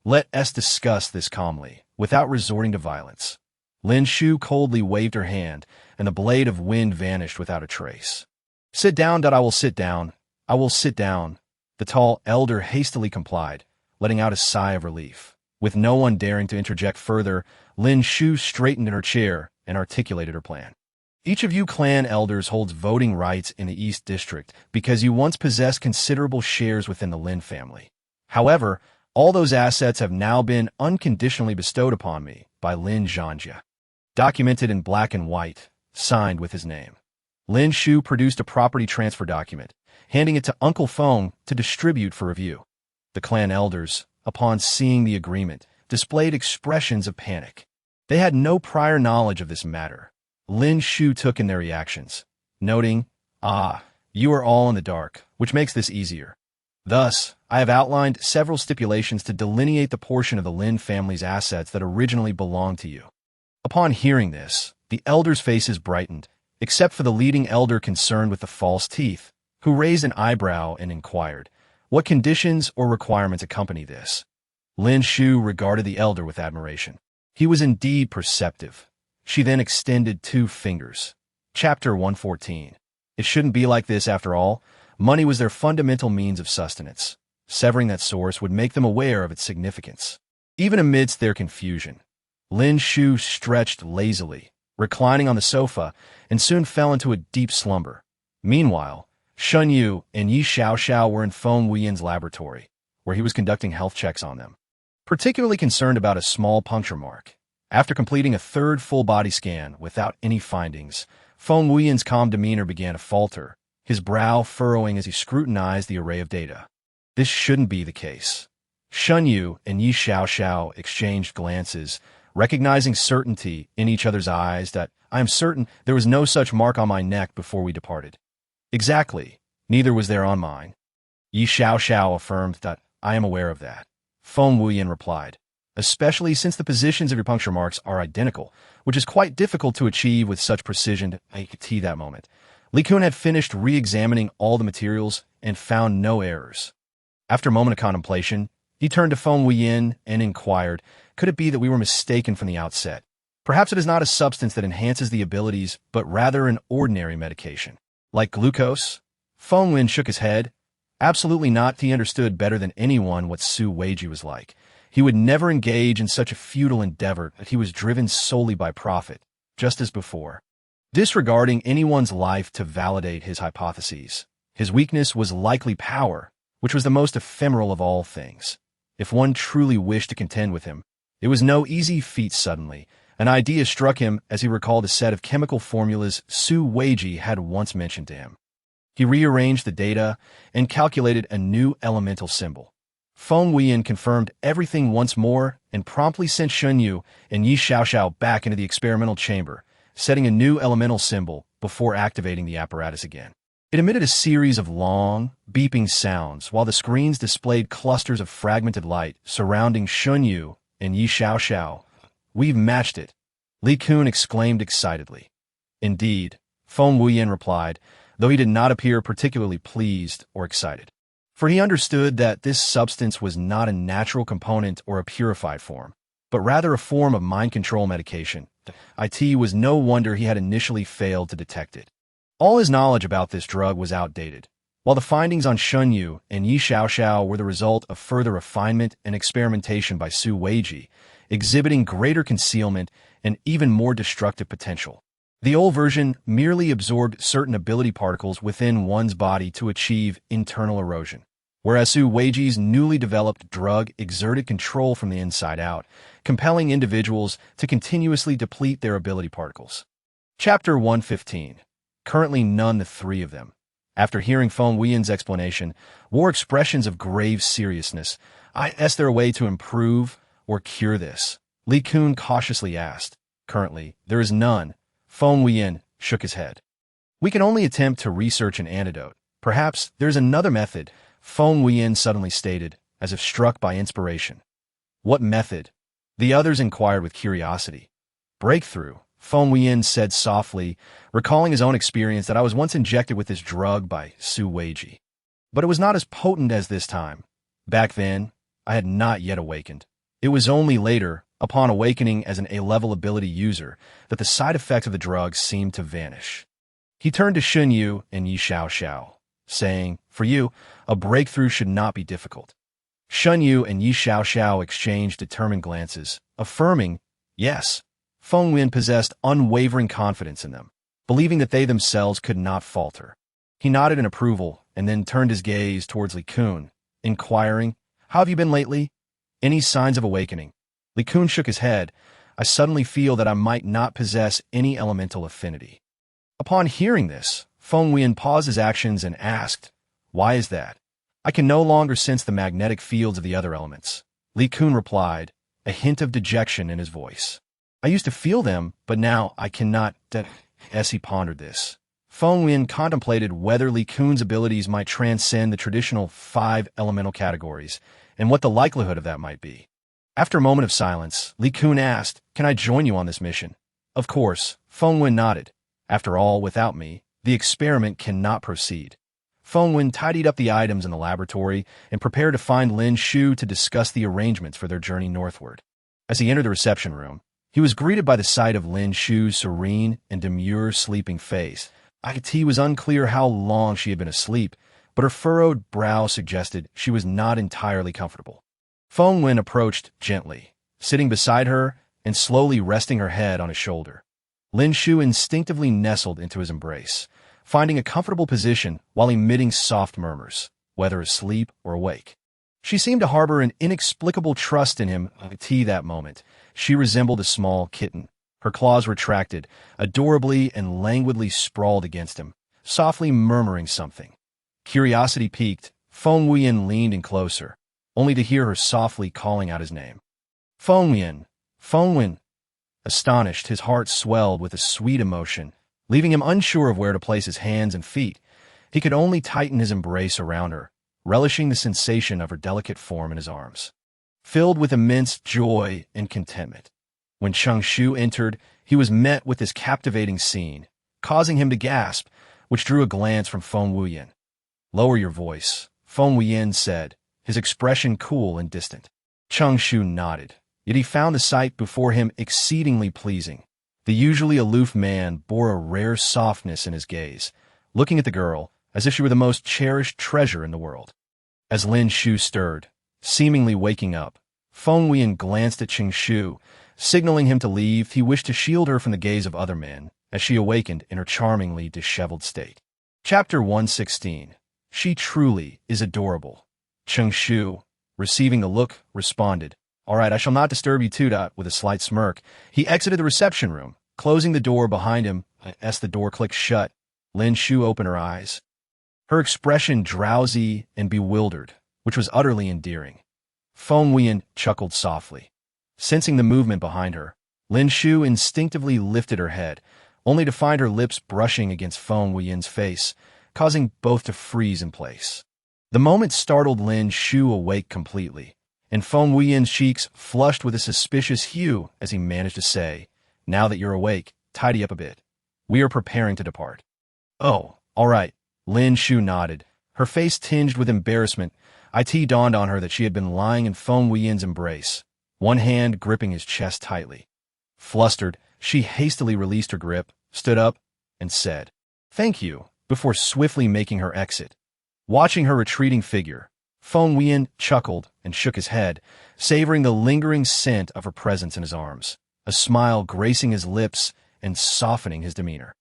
Let us discuss this calmly, without resorting to violence. Lin Shu coldly waved her hand, and the blade of wind vanished without a trace. Sit down. I will sit down. I will sit down. The tall elder hastily complied, letting out a sigh of relief. With no one daring to interject further, Lin Shu straightened in her chair and articulated her plan. Each of you clan elders holds voting rights in the East District because you once possessed considerable shares within the Lin family. However, all those assets have now been unconditionally bestowed upon me by Lin Zhanjia, documented in black and white, signed with his name. Lin Shu produced a property transfer document, handing it to Uncle Feng to distribute for review. The clan elders, upon seeing the agreement, displayed expressions of panic. They had no prior knowledge of this matter. Lin Shu took in their reactions, noting, you are all in the dark, which makes this easier. Thus, I have outlined several stipulations to delineate the portion of the Lin family's assets that originally belonged to you. Upon hearing this, the elders' faces brightened, except for the leading elder concerned with the false teeth, who raised an eyebrow and inquired, what conditions or requirements accompany this? Lin Shu regarded the elder with admiration. He was indeed perceptive. She then extended 2 fingers. Chapter 114. It shouldn't be like this after all. Money was their fundamental means of sustenance. Severing that source would make them aware of its significance. Even amidst their confusion, Lin Shu stretched lazily, reclining on the sofa, and soon fell into a deep slumber. Meanwhile, Shun Yu and Yi Xiaoxiao were in Feng Wuyan's laboratory, where he was conducting health checks on them. Particularly concerned about a small puncture mark. After completing a 3rd full-body scan without any findings, Feng Wuyan's calm demeanor began to falter, his brow furrowing as he scrutinized the array of data. This shouldn't be the case. Shun Yu and Yi Xiaoxiao exchanged glances, recognizing certainty in each other's eyes that I am certain there was no such mark on my neck before we departed. Exactly. Neither was there on mine. Yi Xiaoxiao affirmed that I am aware of that. Feng Wuyan replied, especially since the positions of your puncture marks are identical, which is quite difficult to achieve with such precision. At that moment, Li Kun had finished re-examining all the materials and found no errors. After a moment of contemplation, he turned to Feng Wuyan and inquired, could it be that we were mistaken from the outset? Perhaps it is not a substance that enhances the abilities, but rather an ordinary medication. Like glucose? Feng Wuyan shook his head. Absolutely not. He understood better than anyone what Su Weiji was like. He would never engage in such a futile endeavor that he was driven solely by profit, just as before. Disregarding anyone's life to validate his hypotheses. His weakness was likely power, which was the most ephemeral of all things. If one truly wished to contend with him, it was no easy feat. Suddenly, an idea struck him as he recalled a set of chemical formulas Su Weiji had once mentioned to him. He rearranged the data and calculated a new elemental symbol. Feng Wuyan confirmed everything once more and promptly sent Shun Yu and Yi Xiaoxiao back into the experimental chamber, setting a new elemental symbol before activating the apparatus again. It emitted a series of long, beeping sounds while the screens displayed clusters of fragmented light surrounding Shun Yu and Yi Xiaoxiao. We've matched it, Li Kun exclaimed excitedly. Indeed, Feng Wuyan replied, though he did not appear particularly pleased or excited. For he understood that this substance was not a natural component or a purified form, but rather a form of mind control medication. It was no wonder he had initially failed to detect it. All his knowledge about this drug was outdated, while the findings on Shun Yu and Yi Xiaoxiao were the result of further refinement and experimentation by Su Weiji, exhibiting greater concealment and even more destructive potential. The old version merely absorbed certain ability particles within one's body to achieve internal erosion, whereas Su Weiji's newly developed drug exerted control from the inside out, compelling individuals to continuously deplete their ability particles. Chapter 115. Currently none the 3 of them. After hearing Feng Wuyan's explanation, wore expressions of grave seriousness. Is there a way to improve or cure this? Li Kun cautiously asked. Currently, there is none. Feng Wuyan shook his head. We can only attempt to research an antidote. Perhaps there's another method, Feng Wuyan suddenly stated, as if struck by inspiration. What method? The others inquired with curiosity. Breakthrough, Feng Wuyan said softly, recalling his own experience that I was once injected with this drug by Su Weiji. But it was not as potent as this time. Back then, I had not yet awakened. It was only later, upon awakening as an A-level ability user, that the side effects of the drug seemed to vanish. He turned to Shun Yu and Yi Xiaoxiao, saying, for you, a breakthrough should not be difficult. Shun Yu and Yi Xiaoxiao exchanged determined glances, affirming, yes. Feng Wuyan possessed unwavering confidence in them, believing that they themselves could not falter. He nodded in approval and then turned his gaze towards Li Kun, inquiring, how have you been lately? Any signs of awakening? Li Kun shook his head. I suddenly feel that I might not possess any elemental affinity. Upon hearing this, Feng Wuyan paused his actions and asked, why is that? I can no longer sense the magnetic fields of the other elements. Li Kun replied, a hint of dejection in his voice. I used to feel them, but now I cannot. As he pondered this, Feng Wuyan contemplated whether Li Kun's abilities might transcend the traditional 5 elemental categories, and what the likelihood of that might be. After a moment of silence, Li Kun asked, can I join you on this mission? Of course, Feng Wuyan nodded. After all, without me, the experiment cannot proceed. Feng Wuyan tidied up the items in the laboratory and prepared to find Lin Shu to discuss the arrangements for their journey northward. As he entered the reception room, He was greeted by the sight of Lin Shu's serene and demure sleeping face. It was unclear how long she had been asleep, but her furrowed brow suggested she was not entirely comfortable. Feng Wuyan approached gently, sitting beside her and slowly resting her head on his shoulder. Lin Shu instinctively nestled into his embrace, finding a comfortable position while emitting soft murmurs, whether asleep or awake. She seemed to harbor an inexplicable trust in him. That moment, she resembled a small kitten, her claws retracted, adorably and languidly sprawled against him, softly murmuring something. Curiosity piqued, Feng Wuyan leaned in closer, only to hear her softly calling out his name. Feng Wuyan, Feng Wuyan. Astonished, his heart swelled with a sweet emotion, leaving him unsure of where to place his hands and feet. He could only tighten his embrace around her, relishing the sensation of her delicate form in his arms. Filled with immense joy and contentment, when Cheng Shu entered, he was met with this captivating scene, causing him to gasp, which drew a glance from Feng Wuyan. "Lower your voice," Feng Wuyan said, his expression cool and distant. Cheng Shu nodded, yet he found the sight before him exceedingly pleasing. The usually aloof man bore a rare softness in his gaze, looking at the girl as if she were the most cherished treasure in the world. As Lin Shu stirred, seemingly waking up, Feng Wuyan glanced at Cheng Shu, signaling him to leave. He wished to shield her from the gaze of other men as she awakened in her charmingly disheveled state. Chapter 116. She truly is adorable. Cheng Shu, receiving the look, responded, "All right, I shall not disturb you too." With a slight smirk, he exited the reception room, closing the door behind him. As the door clicked shut, Lin Shu opened her eyes, her expression drowsy and bewildered, which was utterly endearing. Feng Wuyan chuckled softly. Sensing the movement behind her, Lin Shu instinctively lifted her head, only to find her lips brushing against Feng Wuyan's face, causing both to freeze in place. The moment startled Lin Shu awake completely, and Feng Wuyan's cheeks flushed with a suspicious hue as he managed to say, "Now that you're awake, tidy up a bit. We are preparing to depart." "Oh, all right." Lin Shu nodded, her face tinged with embarrassment. It dawned on her that she had been lying in Feng Wuyan's embrace, one hand gripping his chest tightly. Flustered, she hastily released her grip, stood up, and said, "Thank you," before swiftly making her exit. Watching her retreating figure, Feng Wuyan chuckled and shook his head, savoring the lingering scent of her presence in his arms, a smile gracing his lips and softening his demeanor.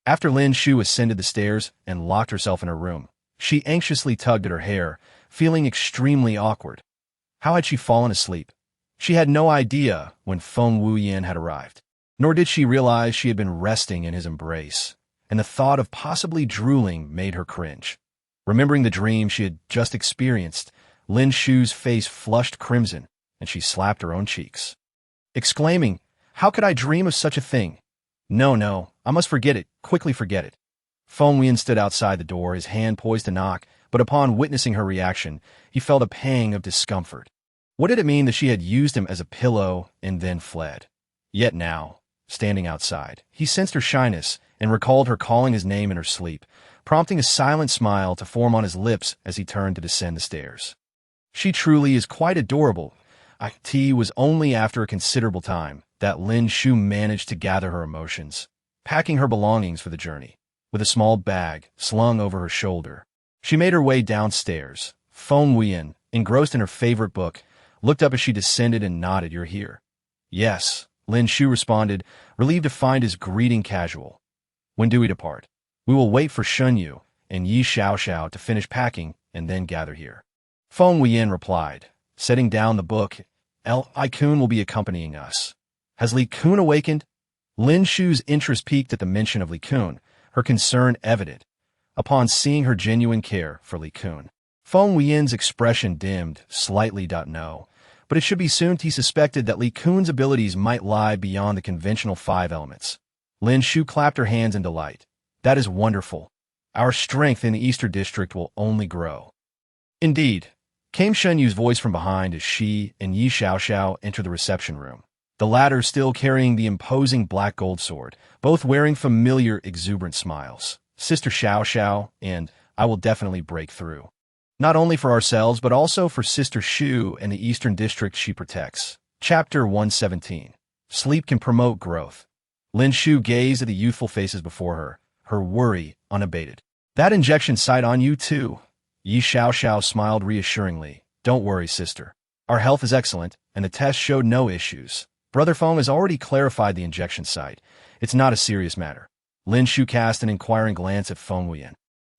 After Lin Shu ascended the stairs and locked herself in her room, she anxiously tugged at her hair, feeling extremely awkward. How had she fallen asleep? She had no idea when Feng Wuyan had arrived, nor did she realize she had been resting in his embrace, and the thought of possibly drooling made her cringe. Remembering the dream she had just experienced, Lin Shu's face flushed crimson, and she slapped her own cheeks, exclaiming, "How could I dream of such a thing? No, I must forget it, quickly forget it." Feng Wuyan stood outside the door, his hand poised to knock, but upon witnessing her reaction, he felt a pang of discomfort. What did it mean that she had used him as a pillow and then fled? Yet now, standing outside, he sensed her shyness and recalled her calling his name in her sleep, prompting a silent smile to form on his lips as he turned to descend the stairs. She truly is quite adorable. It was only after a considerable time that Lin Shu managed to gather her emotions, packing her belongings for the journey. With a small bag slung over her shoulder, she made her way downstairs. Feng Wuyan, engrossed in her favorite book, looked up as she descended and nodded. "You're here." "Yes," Lin Shu responded, relieved to find his greeting casual. "When do we depart?" "We will wait for Shunyu and Yi Xiaoxiao to finish packing and then gather here." Feng Wuyan replied, setting down the book. "Li-kun will be accompanying us." "Has Li-kun awakened?" Lin Shu's interest peaked at the mention of Li-kun, her concern evident, upon seeing her genuine care for Li-kun. Feng Wuyan's expression dimmed slightly. "No, but it should be soon." He suspected that Li-kun's abilities might lie beyond the conventional 5 elements. Lin Shu clapped her hands in delight. "That is wonderful. Our strength in the Eastern District will only grow." "Indeed," came Shenyu's voice from behind as she and Yi Xiaoxiao entered the reception room, the latter still carrying the imposing black gold sword, both wearing familiar, exuberant smiles. "Sister Xiaoxiao, and I will definitely break through. Not only for ourselves, but also for Sister Shu and the Eastern District she protects." Chapter 117. Sleep can promote growth. Lin Shu gazed at the youthful faces before her worry unabated. That injection sight on you too. Yi Xiao smiled reassuringly. Don't worry, sister. Our health is excellent, and the test showed no issues. Brother Feng has already clarified the injection site. It's not a serious matter. Lin Shu cast an inquiring glance at Feng Wuyan,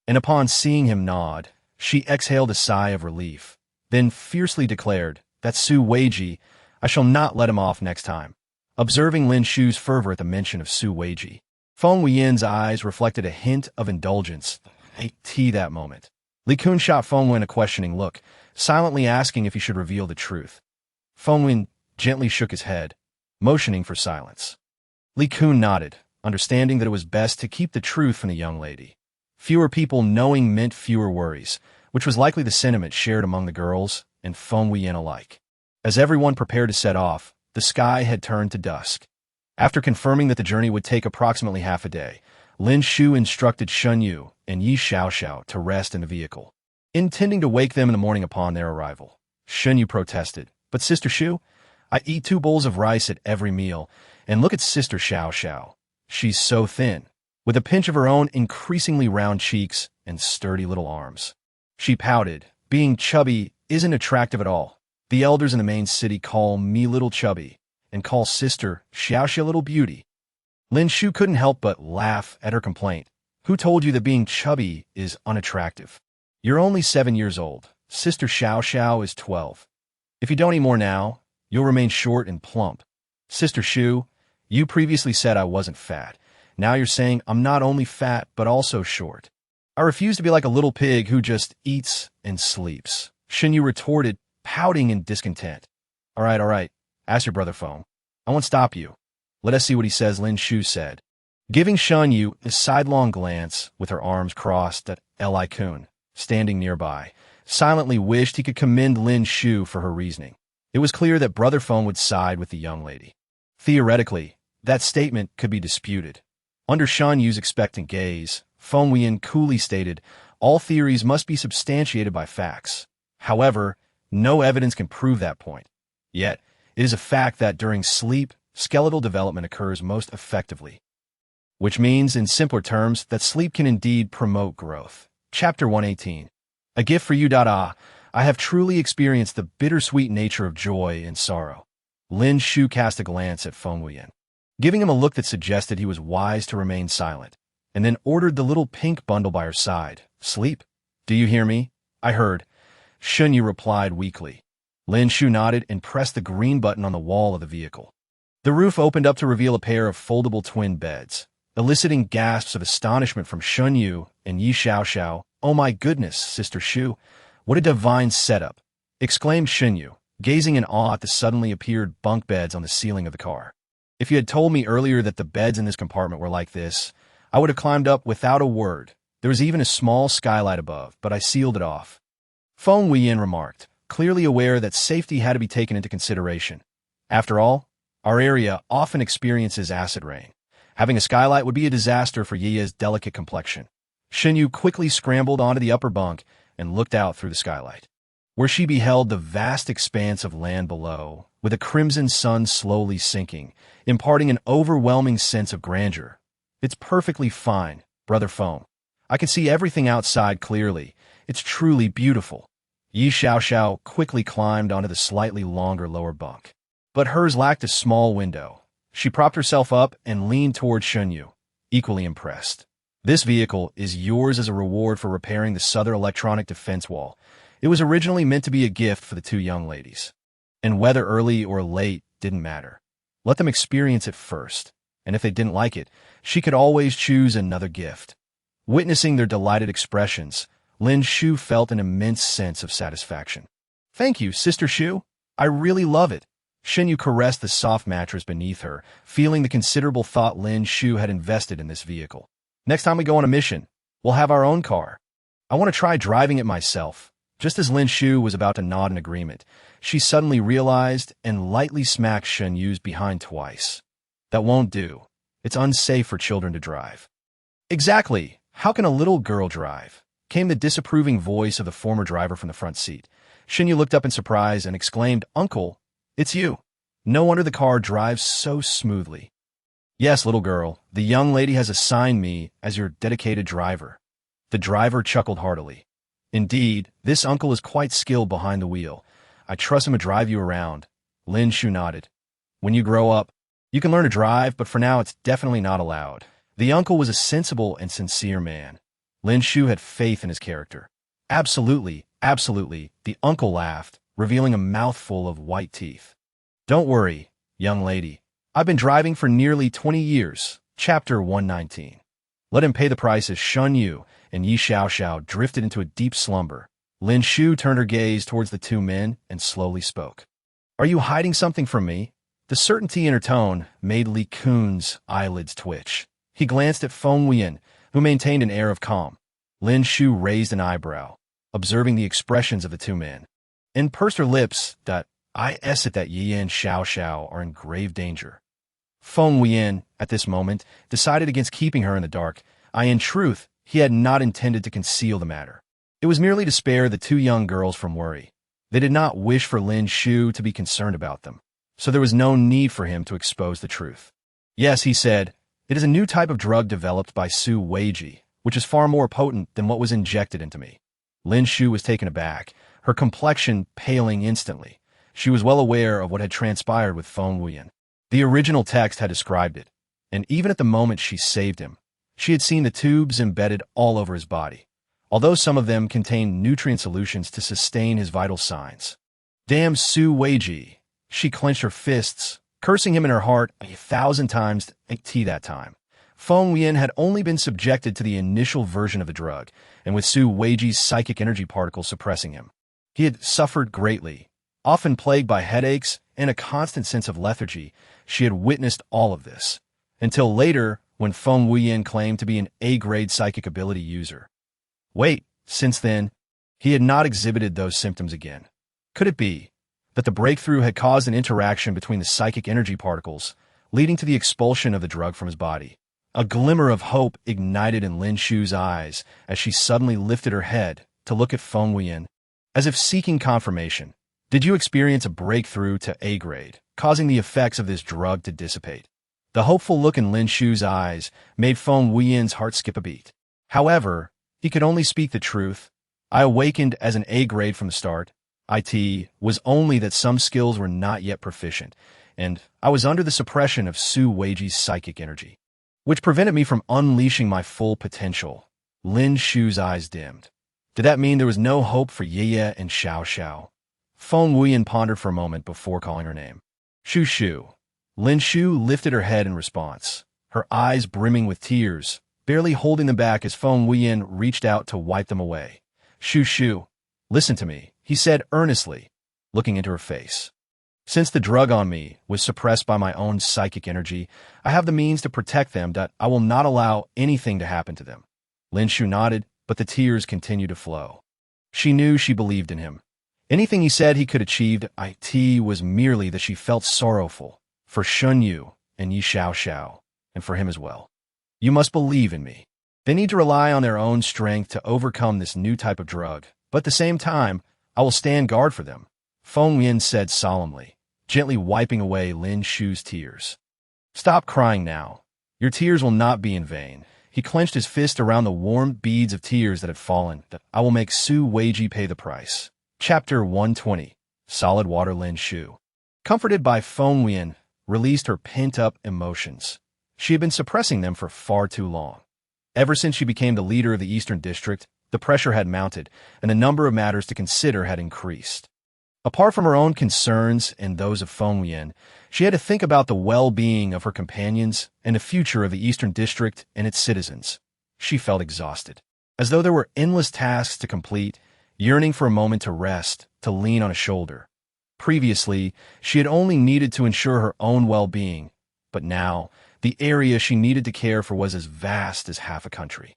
and upon seeing him nod, she exhaled a sigh of relief, then fiercely declared, "That's Su Weiji. I shall not let him off next time." Observing Lin Shu's fervor at the mention of Su Weiji, Feng Wuyan's eyes reflected a hint of indulgence. That moment. Li Kun shot Feng Wuyan a questioning look, silently asking if he should reveal the truth. Feng Wuyan gently shook his head, motioning for silence. Li Kun nodded, understanding that it was best to keep the truth from the young lady. Fewer people knowing meant fewer worries, which was likely the sentiment shared among the girls and Feng Wuyan alike. As everyone prepared to set off, the sky had turned to dusk. After confirming that the journey would take approximately half a day, Lin Shu instructed Shen Yu and Yi Xiao to rest in the vehicle, intending to wake them in the morning upon their arrival. Shen Yu protested, "But Sister Shu, I eat 2 bowls of rice at every meal, and look at Sister Xiao. She's so thin, with a pinch of her own increasingly round cheeks and sturdy little arms." She pouted. "Being chubby isn't attractive at all. The elders in the main city call me Little Chubby, and call Sister Xiao Little Beauty." Lin Shu couldn't help but laugh at her complaint. "Who told you that being chubby is unattractive? You're only 7 years old. Sister Xiao is 12. If you don't eat more now, you'll remain short and plump. Sister Shu, you previously said I wasn't fat. Now you're saying I'm not only fat, but also short. I refuse to be like a little pig who just eats and sleeps." Shen Yu retorted, pouting in discontent. All right. Ask your brother Feng. I won't stop you. Let us see what he says," Lin Shu said, giving Shen Yu a sidelong glance with her arms crossed that Li Kun, standing nearby, silently wished he could commend Lin Shu for her reasoning. It was clear that brother Feng would side with the young lady. Theoretically, that statement could be disputed. Under Shen Yu's expectant gaze, Feng Wuyan coolly stated, "All theories must be substantiated by facts. However, no evidence can prove that point. Yet, it is a fact that during sleep, skeletal development occurs most effectively." Which means, in simpler terms, that sleep can indeed promote growth. Chapter 118. A gift for you. I have truly experienced the bittersweet nature of joy and sorrow. Lin Shu cast a glance at Feng Wuyan, giving him a look that suggested he was wise to remain silent, and then ordered the little pink bundle by her side. "Sleep? Do you hear me?" "I heard," Shen Yu replied weakly. Lin Shu nodded and pressed the green button on the wall of the vehicle. The roof opened up to reveal a pair of foldable twin beds, eliciting gasps of astonishment from Shen Yu and Yi Xiao. "Oh my goodness, Sister Shu, what a divine setup!" exclaimed Shen Yu, gazing in awe at the suddenly appeared bunk beds on the ceiling of the car. "If you had told me earlier that the beds in this compartment were like this, I would have climbed up without a word. There was even a small skylight above, but I sealed it off." Feng Wuyan remarked, clearly aware that safety had to be taken into consideration. After all, our area often experiences acid rain. Having a skylight would be a disaster for Yi's delicate complexion. Shen Yu quickly scrambled onto the upper bunk and looked out through the skylight, where she beheld the vast expanse of land below, with a crimson sun slowly sinking, imparting an overwhelming sense of grandeur. "It's perfectly fine, Brother Feng. I can see everything outside clearly. It's truly beautiful." Yi Xiao quickly climbed onto the slightly longer lower bunk, but hers lacked a small window. She propped herself up and leaned toward Shen Yu, equally impressed. "This vehicle is yours as a reward for repairing the southern electronic defense wall. It was originally meant to be a gift for the 2 young ladies. And whether early or late didn't matter. Let them experience it first, and if they didn't like it, she could always choose another gift." Witnessing their delighted expressions, Lin Shu felt an immense sense of satisfaction. "Thank you, Sister Shu. I really love it." Shen Yu caressed the soft mattress beneath her, feeling the considerable thought Lin Shu had invested in this vehicle. "Next time we go on a mission, we'll have our own car. I want to try driving it myself." Just as Lin Shu was about to nod in agreement, she suddenly realized and lightly smacked Shen Yu's behind twice. "That won't do. It's unsafe for children to drive." "Exactly. How can a little girl drive?" came the disapproving voice of the former driver from the front seat. Shen Yu looked up in surprise and exclaimed, "Uncle, it's you." No wonder the car drives so smoothly. Yes, little girl, the young lady has assigned me as your dedicated driver. The driver chuckled heartily. Indeed, this uncle is quite skilled behind the wheel. I trust him to drive you around. Lin Shu nodded. When you grow up, you can learn to drive, but for now it's definitely not allowed. The uncle was a sensible and sincere man. Lin Shu had faith in his character. Absolutely, absolutely, the uncle laughed, revealing a mouthful of white teeth. Don't worry, young lady. I've been driving for nearly 20 years. Chapter 119. Let him pay the price as Shun Yu and Yi Xiao drifted into a deep slumber. Lin Shu turned her gaze towards the two men and slowly spoke. Are you hiding something from me? The certainty in her tone made Li Kun's eyelids twitch. He glanced at Feng Wuyan, who maintained an air of calm. Lin Shu raised an eyebrow, observing the expressions of the two men, and pursed her lips. I estimate that Yi and Xiao are in grave danger. Feng Wuyan, at this moment, decided against keeping her in the dark. In truth, he had not intended to conceal the matter. It was merely to spare the two young girls from worry. They did not wish for Lin Shu to be concerned about them, so there was no need for him to expose the truth. Yes, he said, it is a new type of drug developed by Su Weiji, which is far more potent than what was injected into me. Lin Shu was taken aback, her complexion paling instantly. She was well aware of what had transpired with Feng Wuyan. The original text had described it, and even at the moment she saved him, she had seen the tubes embedded all over his body, although some of them contained nutrient solutions to sustain his vital signs. Damn Su Weiji! She clenched her fists, cursing him in her heart 1,000 times that time. Feng Wuyan had only been subjected to the initial version of the drug, and with Su Weiji's psychic energy particles suppressing him. He had suffered greatly. Often plagued by headaches and a constant sense of lethargy, she had witnessed all of this, until later when Feng Wuyan claimed to be an A-grade psychic ability user. Wait, since then, he had not exhibited those symptoms again. Could it be that the breakthrough had caused an interaction between the psychic energy particles, leading to the expulsion of the drug from his body? A glimmer of hope ignited in Lin Shu's eyes as she suddenly lifted her head to look at Feng Wuyan, as if seeking confirmation. Did you experience a breakthrough to A-grade, causing the effects of this drug to dissipate? The hopeful look in Lin Shu's eyes made Feng Wuyan's heart skip a beat. However, he could only speak the truth. I awakened as an A-grade from the start. It was only that some skills were not yet proficient, and I was under the suppression of Su Weiji's psychic energy, which prevented me from unleashing my full potential. Lin Shu's eyes dimmed. Did that mean there was no hope for Ye and Xiao? Feng Wuyan pondered for a moment before calling her name. Shu. Lin Shu lifted her head in response, her eyes brimming with tears, barely holding them back as Feng Wuyan reached out to wipe them away. Shu, listen to me, he said earnestly, looking into her face. Since the drug on me was suppressed by my own psychic energy, I have the means to protect them. I will not allow anything to happen to them. Lin Shu nodded, but the tears continued to flow. She knew she believed in him. Anything he said he could achieve, it was merely that she felt sorrowful for Shun Yu and Yi Xiao, and for him as well. You must believe in me. They need to rely on their own strength to overcome this new type of drug, but at the same time, I will stand guard for them, Feng Wuyan said solemnly, gently wiping away Lin Shu's tears. Stop crying now. Your tears will not be in vain. He clenched his fist around the warm beads of tears that had fallen. I will make Su Weiji pay the price. Chapter 120. Solid Water. Lin Shu, comforted by Feng Wuyan, released her pent-up emotions. She had been suppressing them for far too long. Ever since she became the leader of the Eastern District, the pressure had mounted, and the number of matters to consider had increased. Apart from her own concerns and those of Feng Wuyan, she had to think about the well-being of her companions and the future of the Eastern District and its citizens. She felt exhausted, as though there were endless tasks to complete, yearning for a moment to rest, to lean on a shoulder. Previously, she had only needed to ensure her own well-being, but now, the area she needed to care for was as vast as half a country.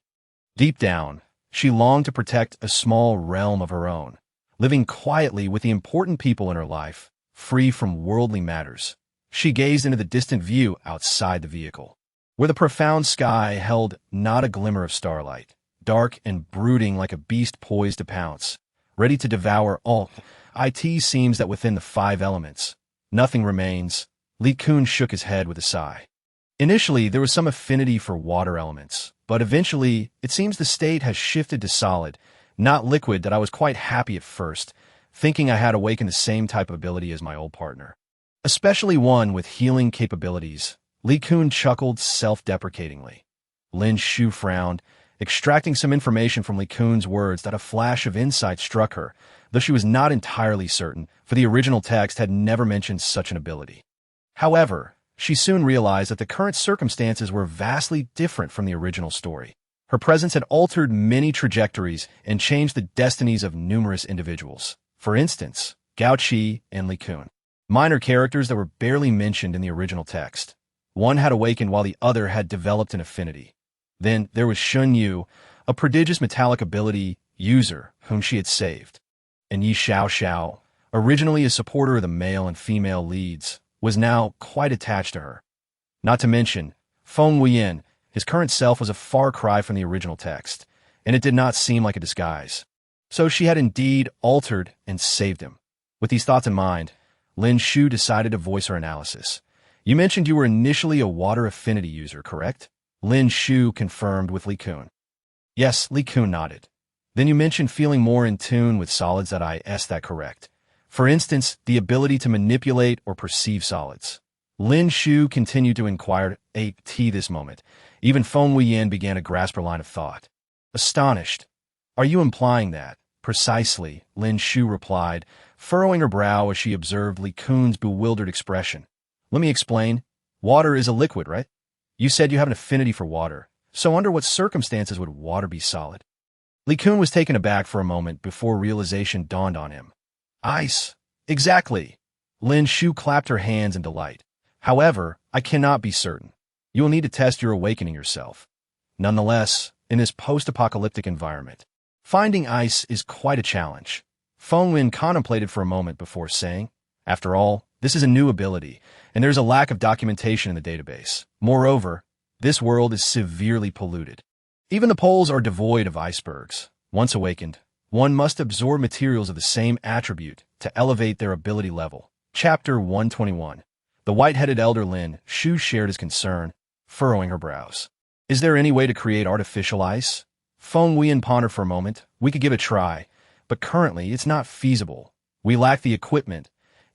Deep down, she longed to protect a small realm of her own, living quietly with the important people in her life, free from worldly matters. She gazed into the distant view outside the vehicle, where the profound sky held not a glimmer of starlight, dark and brooding like a beast poised to pounce, ready to devour all. It seems that within the 5 elements, Nothing remains. Li Kun shook his head with a sigh. Initially, there was some affinity for water elements, but eventually, it seems the state has shifted to solid, not liquid. That I was quite happy at first, thinking I had awakened the same type of ability as my old partner. Especially one with healing capabilities. Li Kun chuckled self-deprecatingly. Lin Shu frowned, extracting some information from Li Kun's words. That a flash of insight struck her, though she was not entirely certain, for the original text had never mentioned such an ability. However, she soon realized that the current circumstances were vastly different from the original story. Her presence had altered many trajectories and changed the destinies of numerous individuals. For instance, Gao Qi and Li Kun, minor characters that were barely mentioned in the original text. One had awakened while the other had developed an affinity. Then there was Shun Yu, a prodigious metallic ability user whom she had saved. And Yi Xiao Xiao, originally a supporter of the male and female leads, was now quite attached to her. Not to mention, Feng Wuyan, his current self, was a far cry from the original text, and it did not seem like a disguise. So she had indeed altered and saved him. With these thoughts in mind, Lin Shu decided to voice her analysis. You mentioned you were initially a water affinity user, correct? Lin Shu confirmed with Li Kun. Yes, Li Kun nodded. Then you mentioned feeling more in tune with solids. That is that correct? For instance, the ability to manipulate or perceive solids. Lin Shu continued to inquire at this moment. Even Feng Wuyan began to grasp her line of thought. Astonished. Are you implying that? Precisely, Lin Shu replied, furrowing her brow as she observed Li Kun's bewildered expression. Let me explain. Water is a liquid, right? You said you have an affinity for water, so under what circumstances would water be solid? Li Kun was taken aback for a moment before realization dawned on him. Ice. Exactly. Lin Shu clapped her hands in delight. However, I cannot be certain. You will need to test your awakening yourself. Nonetheless, in this post-apocalyptic environment, finding ice is quite a challenge. Feng Wuyan contemplated for a moment before saying, after all, this is a new ability, and there's a lack of documentation in the database. Moreover, this world is severely polluted. Even the poles are devoid of icebergs. Once awakened, one must absorb materials of the same attribute to elevate their ability level. Chapter 121. The white-headed elder Lin Shu shared his concern, furrowing her brows. Is there any way to create artificial ice? Feng Wuyan pondered for a moment. We could give it a try, but currently it's not feasible. We lack the equipment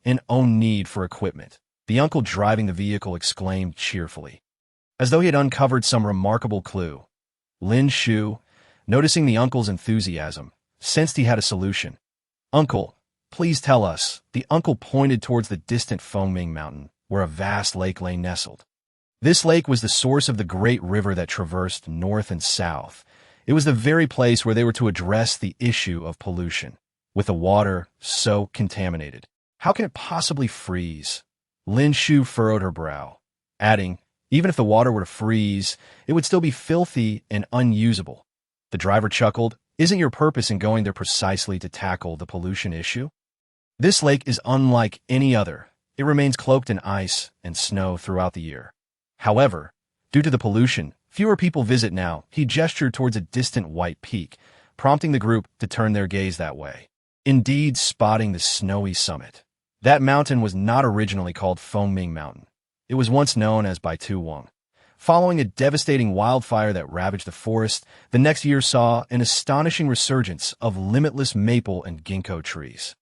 and own need for equipment. The uncle driving the vehicle exclaimed cheerfully, as though he had uncovered some remarkable clue. Lin Shu, noticing the uncle's enthusiasm, sensed he had a solution. Uncle, please tell us. The uncle pointed towards the distant Fengming Mountain, where a vast lake lay nestled. This lake was the source of the great river that traversed north and south. It was the very place where they were to address the issue of pollution. With the water so contaminated, how can it possibly freeze? Lin Shu furrowed her brow, adding, even if the water were to freeze, it would still be filthy and unusable. The driver chuckled. Isn't your purpose in going there precisely to tackle the pollution issue? This lake is unlike any other. It remains cloaked in ice and snow throughout the year. However, due to the pollution, fewer people visit now. He gestured towards a distant white peak, prompting the group to turn their gaze that way. Indeed, spotting the snowy summit. That mountain was not originally called Fengming Mountain. It was once known as Baitu Wang. Following a devastating wildfire that ravaged the forest, the next year saw an astonishing resurgence of limitless maple and ginkgo trees,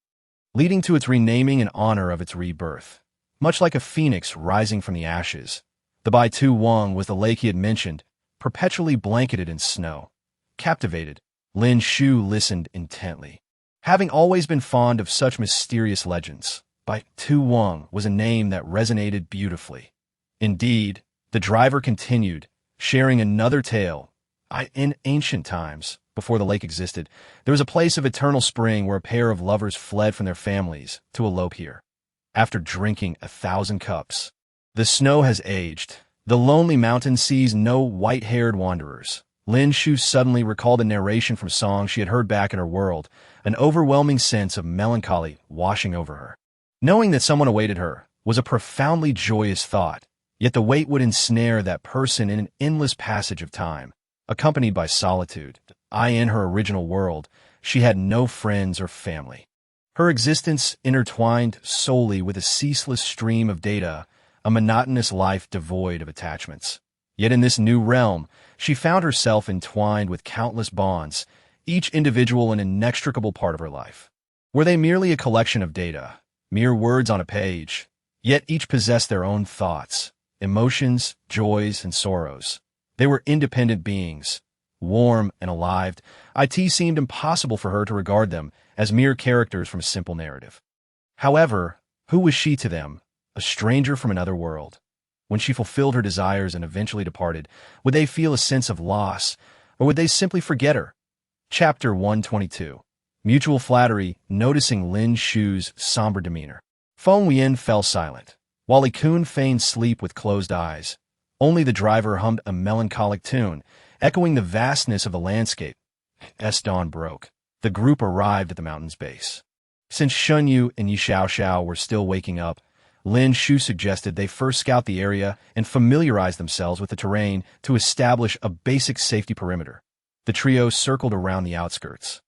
leading to its renaming in honor of its rebirth. Much like a phoenix rising from the ashes, the Baitu Wang was the lake he had mentioned, perpetually blanketed in snow. Captivated, Lin Shu listened intently. Having always been fond of such mysterious legends, Baitu Wang was a name that resonated beautifully. Indeed, the driver continued, sharing another tale. In ancient times, before the lake existed, there was a place of eternal spring where a pair of lovers fled from their families to elope here. After drinking 1,000 cups, the snow has aged. The lonely mountain sees no white-haired wanderers. Lin Shu suddenly recalled a narration from songs she had heard back in her world, an overwhelming sense of melancholy washing over her. Knowing that someone awaited her was a profoundly joyous thought. Yet the weight would ensnare that person in an endless passage of time, accompanied by solitude. In her original world, she had no friends or family. Her existence intertwined solely with a ceaseless stream of data, a monotonous life devoid of attachments. Yet in this new realm, she found herself entwined with countless bonds, each individual an inextricable part of her life. Were they merely a collection of data, mere words on a page? Yet each possessed their own thoughts, emotions, joys, and sorrows. They were independent beings, warm and alive. It seemed impossible for her to regard them as mere characters from a simple narrative. However, who was she to them? A stranger from another world. When she fulfilled her desires and eventually departed, would they feel a sense of loss, or would they simply forget her? Chapter 122. Mutual flattery, noticing Lin Shu's somber demeanor. Feng Wuyan fell silent, while Li Kun feigned sleep with closed eyes. Only the driver hummed a melancholic tune, echoing the vastness of the landscape. As dawn broke, the group arrived at the mountain's base. Since Shunyu and Yi Xiaoxiao were still waking up, Lin Shu suggested they first scout the area and familiarize themselves with the terrain to establish a basic safety perimeter. The trio circled around the outskirts,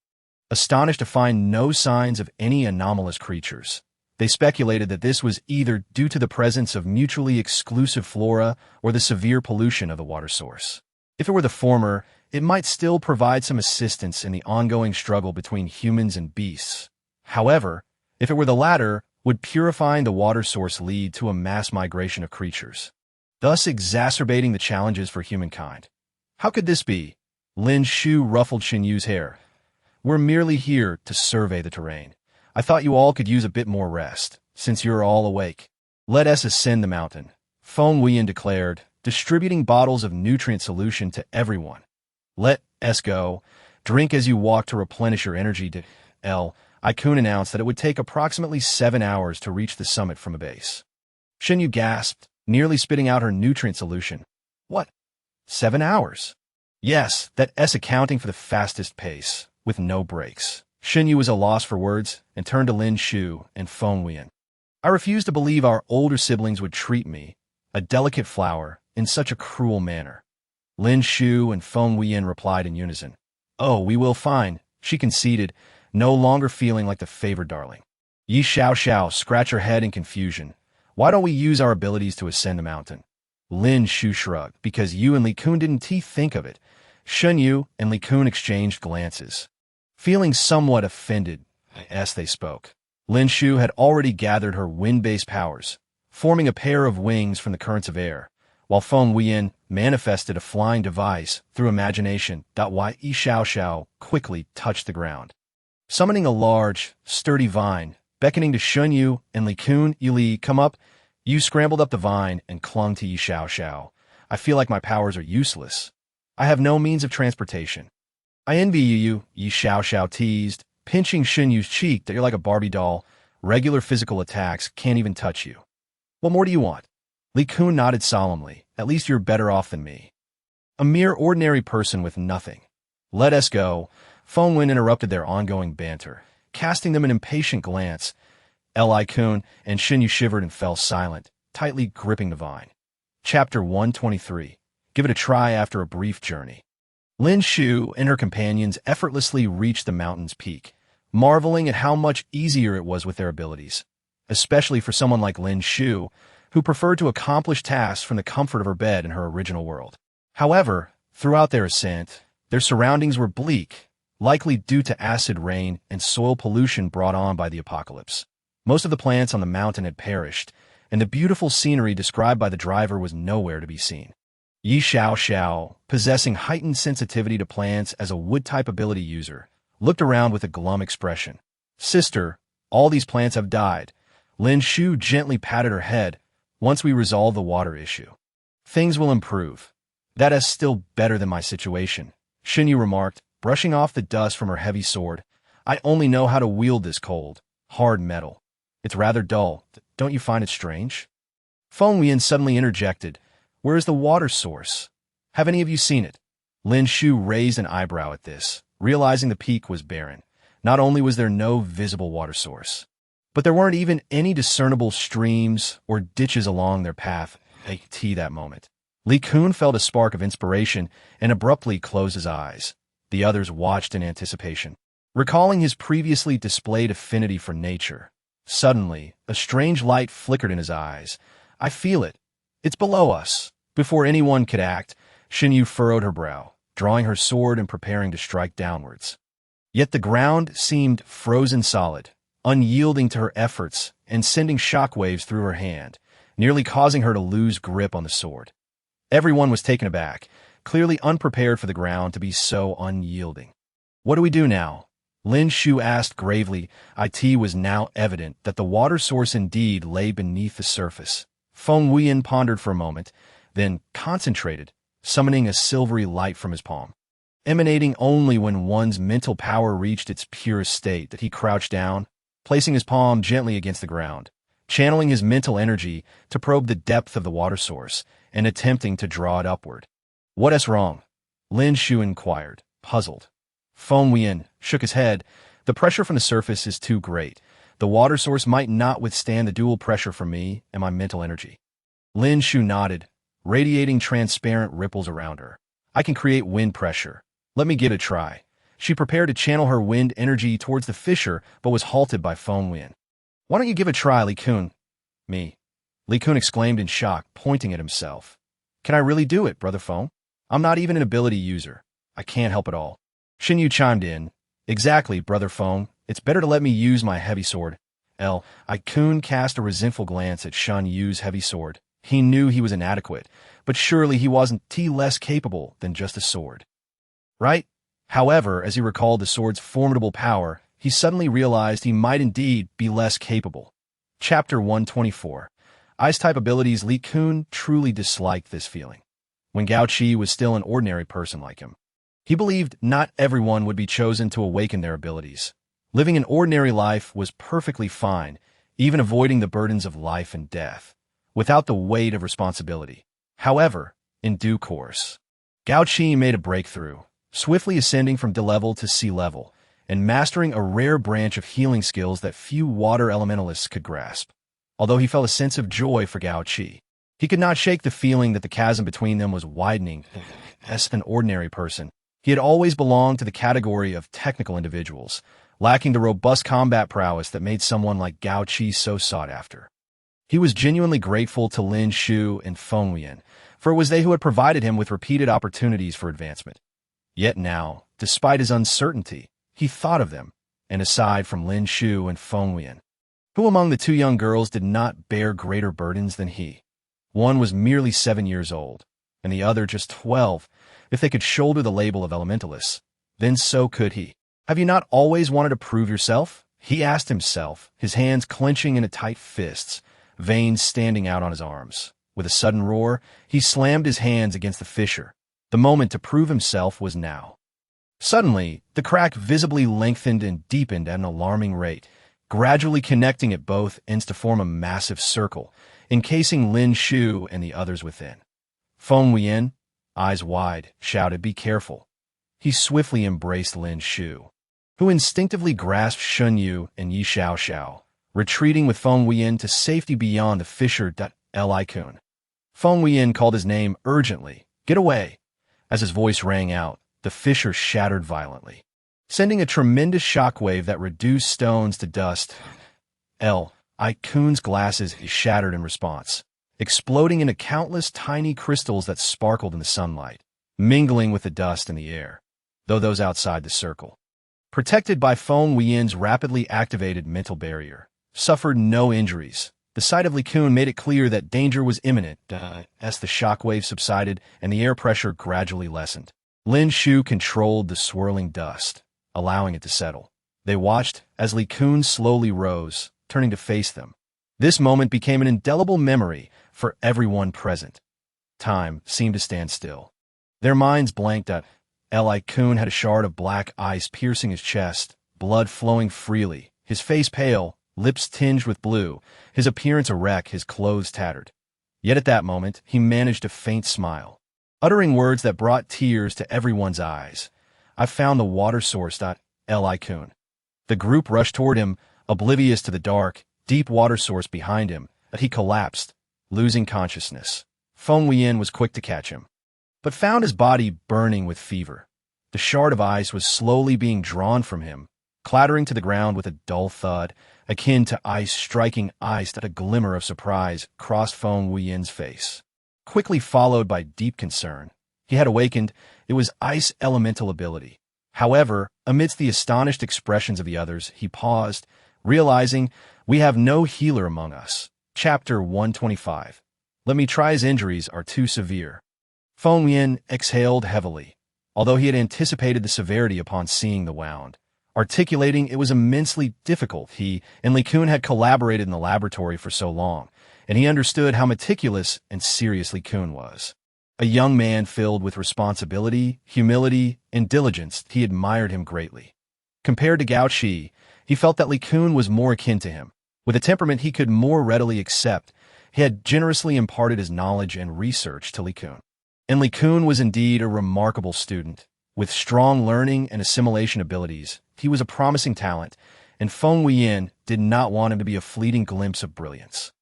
astonished to find no signs of any anomalous creatures. They speculated that this was either due to the presence of mutually exclusive flora or the severe pollution of the water source. If it were the former, it might still provide some assistance in the ongoing struggle between humans and beasts. However, if it were the latter, would purifying the water source lead to a mass migration of creatures, thus exacerbating the challenges for humankind? How could this be? Lin Shu ruffled Xinyu's hair. We're merely here to survey the terrain. I thought you all could use a bit more rest, since you're all awake. Let us ascend the mountain, Feng Wuyan declared, distributing bottles of nutrient solution to everyone. Let us go. Drink as you walk to replenish your energy. Ikun announced that it would take approximately 7 hours to reach the summit from a base. Xinyu gasped, nearly spitting out her nutrient solution. What? 7 hours? Yes, that S accounting for the fastest pace, with no breaks. Xinyu was a loss for words and turned to Lin Shu and Feng Wuyan. I refuse to believe our older siblings would treat me, a delicate flower, in such a cruel manner. Lin Shu and Feng Wuyan replied in unison. Oh, we will find, she conceded, no longer feeling like the favored darling. Yi Xiaoxiao scratched her head in confusion. Why don't we use our abilities to ascend the mountain? Lin Shu shrugged, because you and Li Kun didn't think of it. Shunyu and Li Kun exchanged glances, feeling somewhat offended as they spoke. Lin Shu had already gathered her wind-based powers, forming a pair of wings from the currents of air, while Feng Wuyan manifested a flying device through imagination. Yi Xiaoxiao quickly touched the ground, summoning a large, sturdy vine, beckoning to Shunyu and Li Kun. Li, come up. You scrambled up the vine and clung to Yi Xiaoxiao. I feel like my powers are useless. I have no means of transportation. I envy you, Yi Xiaoxiao teased, pinching Xunyu's cheek. That you're like a Barbie doll. Regular physical attacks can't even touch you. What more do you want? Li Kun nodded solemnly. At least you're better off than me. A mere ordinary person with nothing. Let us go. Feng Wuyan interrupted their ongoing banter, casting them an impatient glance. Li Kun and Xinyu shivered and fell silent, tightly gripping the vine. Chapter 123. Give it a try after a brief journey. Lin Shu and her companions effortlessly reached the mountain's peak, marveling at how much easier it was with their abilities, especially for someone like Lin Shu, who preferred to accomplish tasks from the comfort of her bed in her original world. However, throughout their ascent, their surroundings were bleak, likely due to acid rain and soil pollution brought on by the apocalypse. Most of the plants on the mountain had perished, and the beautiful scenery described by the driver was nowhere to be seen. Yi Xiaoxiao, possessing heightened sensitivity to plants as a wood-type ability user, looked around with a glum expression. Sister, all these plants have died. Lin Shu gently patted her head. Once we resolve the water issue, things will improve. That is still better than my situation, Xinyu remarked, brushing off the dust from her heavy sword. I only know how to wield this cold, hard metal. It's rather dull. Don't you find it strange? Feng Wuyan suddenly interjected. Where is the water source? Have any of you seen it? Lin Shu raised an eyebrow at this, realizing the peak was barren. Not only was there no visible water source, but there weren't even any discernible streams or ditches along their path. That moment, Li Kun felt a spark of inspiration and abruptly closed his eyes. The others watched in anticipation. Recalling his previously displayed affinity for nature, suddenly, a strange light flickered in his eyes. I feel it. It's below us. Before anyone could act, Xinyu furrowed her brow, drawing her sword and preparing to strike downwards. Yet the ground seemed frozen solid, unyielding to her efforts and sending shockwaves through her hand, nearly causing her to lose grip on the sword. Everyone was taken aback, clearly unprepared for the ground to be so unyielding. What do we do now? Lin Shu asked gravely. It was now evident that the water source indeed lay beneath the surface. Feng Wuyan pondered for a moment, then concentrated, summoning a silvery light from his palm. Emanating only when one's mental power reached its purest state, that he crouched down, placing his palm gently against the ground, channeling his mental energy to probe the depth of the water source and attempting to draw it upward. What is wrong? Lin Shu inquired, puzzled. Feng Wuyan shook his head. The pressure from the surface is too great. The water source might not withstand the dual pressure from me and my mental energy. Lin Shu nodded, radiating transparent ripples around her. I can create wind pressure. Let me give it a try. She prepared to channel her wind energy towards the fissure, but was halted by Feng Wuyan. Why don't you give it a try, Li Kun? Me. Li Kun exclaimed in shock, pointing at himself. Can I really do it, Brother Feng? I'm not even an ability user. I can't help it all. Xinyu chimed in. Exactly, Brother Feng. It's better to let me use my heavy sword. Kun cast a resentful glance at Shan Yu's heavy sword. He knew he was inadequate, but surely he wasn't less capable than just a sword. Right? However, as he recalled the sword's formidable power, he suddenly realized he might indeed be less capable. Chapter 124. Ice-type abilities. Li Kun truly disliked this feeling. When Gao Qi was still an ordinary person like him, he believed not everyone would be chosen to awaken their abilities. Living an ordinary life was perfectly fine, even avoiding the burdens of life and death, without the weight of responsibility. However, in due course, Gao Qi made a breakthrough, swiftly ascending from D level to C level, and mastering a rare branch of healing skills that few water elementalists could grasp. Although he felt a sense of joy for Gao Qi, he could not shake the feeling that the chasm between them was widening. As an ordinary person, he had always belonged to the category of technical individuals, lacking the robust combat prowess that made someone like Gao Qi so sought after. He was genuinely grateful to Lin Shu and Feng Wuyan, for it was they who had provided him with repeated opportunities for advancement. Yet now, despite his uncertainty, he thought of them, and aside from Lin Shu and Feng Wuyan, who among the two young girls did not bear greater burdens than he? One was merely 7 years old, and the other just 12. If they could shoulder the label of elementalists, then so could he. Have you not always wanted to prove yourself? He asked himself, his hands clenching into tight fists, veins standing out on his arms. With a sudden roar, he slammed his hands against the fissure. The moment to prove himself was now. Suddenly, the crack visibly lengthened and deepened at an alarming rate, gradually connecting at both ends to form a massive circle, encasing Lin Shu and the others within. Feng Wuyan, eyes wide, shouted, "Be careful." He swiftly embraced Lin Shu, who instinctively grasped Shun Yu and Yi Xiao Xiao, retreating with Feng Wuyan to safety beyond the fissure. Li Kun. Feng Wuyan called his name urgently. "Get away!" As his voice rang out, the fissure shattered violently, sending a tremendous shockwave that reduced stones to dust. Li Kun's glasses shattered in response, exploding into countless tiny crystals that sparkled in the sunlight, mingling with the dust in the air, though those outside the circle, protected by Feng Wuyan's rapidly activated mental barrier, suffered no injuries. The sight of Li Kun made it clear that danger was imminent. As the shockwave subsided and the air pressure gradually lessened, Lin Shu controlled the swirling dust, allowing it to settle. They watched as Li Kun slowly rose, turning to face them. This moment became an indelible memory for everyone present. Time seemed to stand still. Their minds blanked. Li Kun had a shard of black ice piercing his chest, blood flowing freely, his face pale, lips tinged with blue, his appearance a wreck, his clothes tattered. Yet at that moment, he managed a faint smile, uttering words that brought tears to everyone's eyes. "I found the water source." Li Kun. The group rushed toward him, oblivious to the dark, deep water source behind him, but he collapsed, losing consciousness. Feng Wuyan was quick to catch him, but found his body burning with fever. The shard of ice was slowly being drawn from him, clattering to the ground with a dull thud, akin to ice striking ice. That a glimmer of surprise crossed Feng Wuyan's face, quickly followed by deep concern. He had awakened. It was ice elemental ability. However, amidst the astonished expressions of the others, he paused, realizing, we have no healer among us. Chapter 125. Let me try. His injuries are too severe. Feng Wuyan exhaled heavily, although he had anticipated the severity upon seeing the wound. Articulating it was immensely difficult. He and Li Kun had collaborated in the laboratory for so long, and he understood how meticulous and serious Li Kun was. A young man filled with responsibility, humility, and diligence. He admired him greatly. Compared to Gao Qi, he felt that Li Kun was more akin to him. With a temperament he could more readily accept, he had generously imparted his knowledge and research to Li Kun. And Li Kun was indeed a remarkable student. With strong learning and assimilation abilities, he was a promising talent, and Feng Wuyan did not want him to be a fleeting glimpse of brilliance.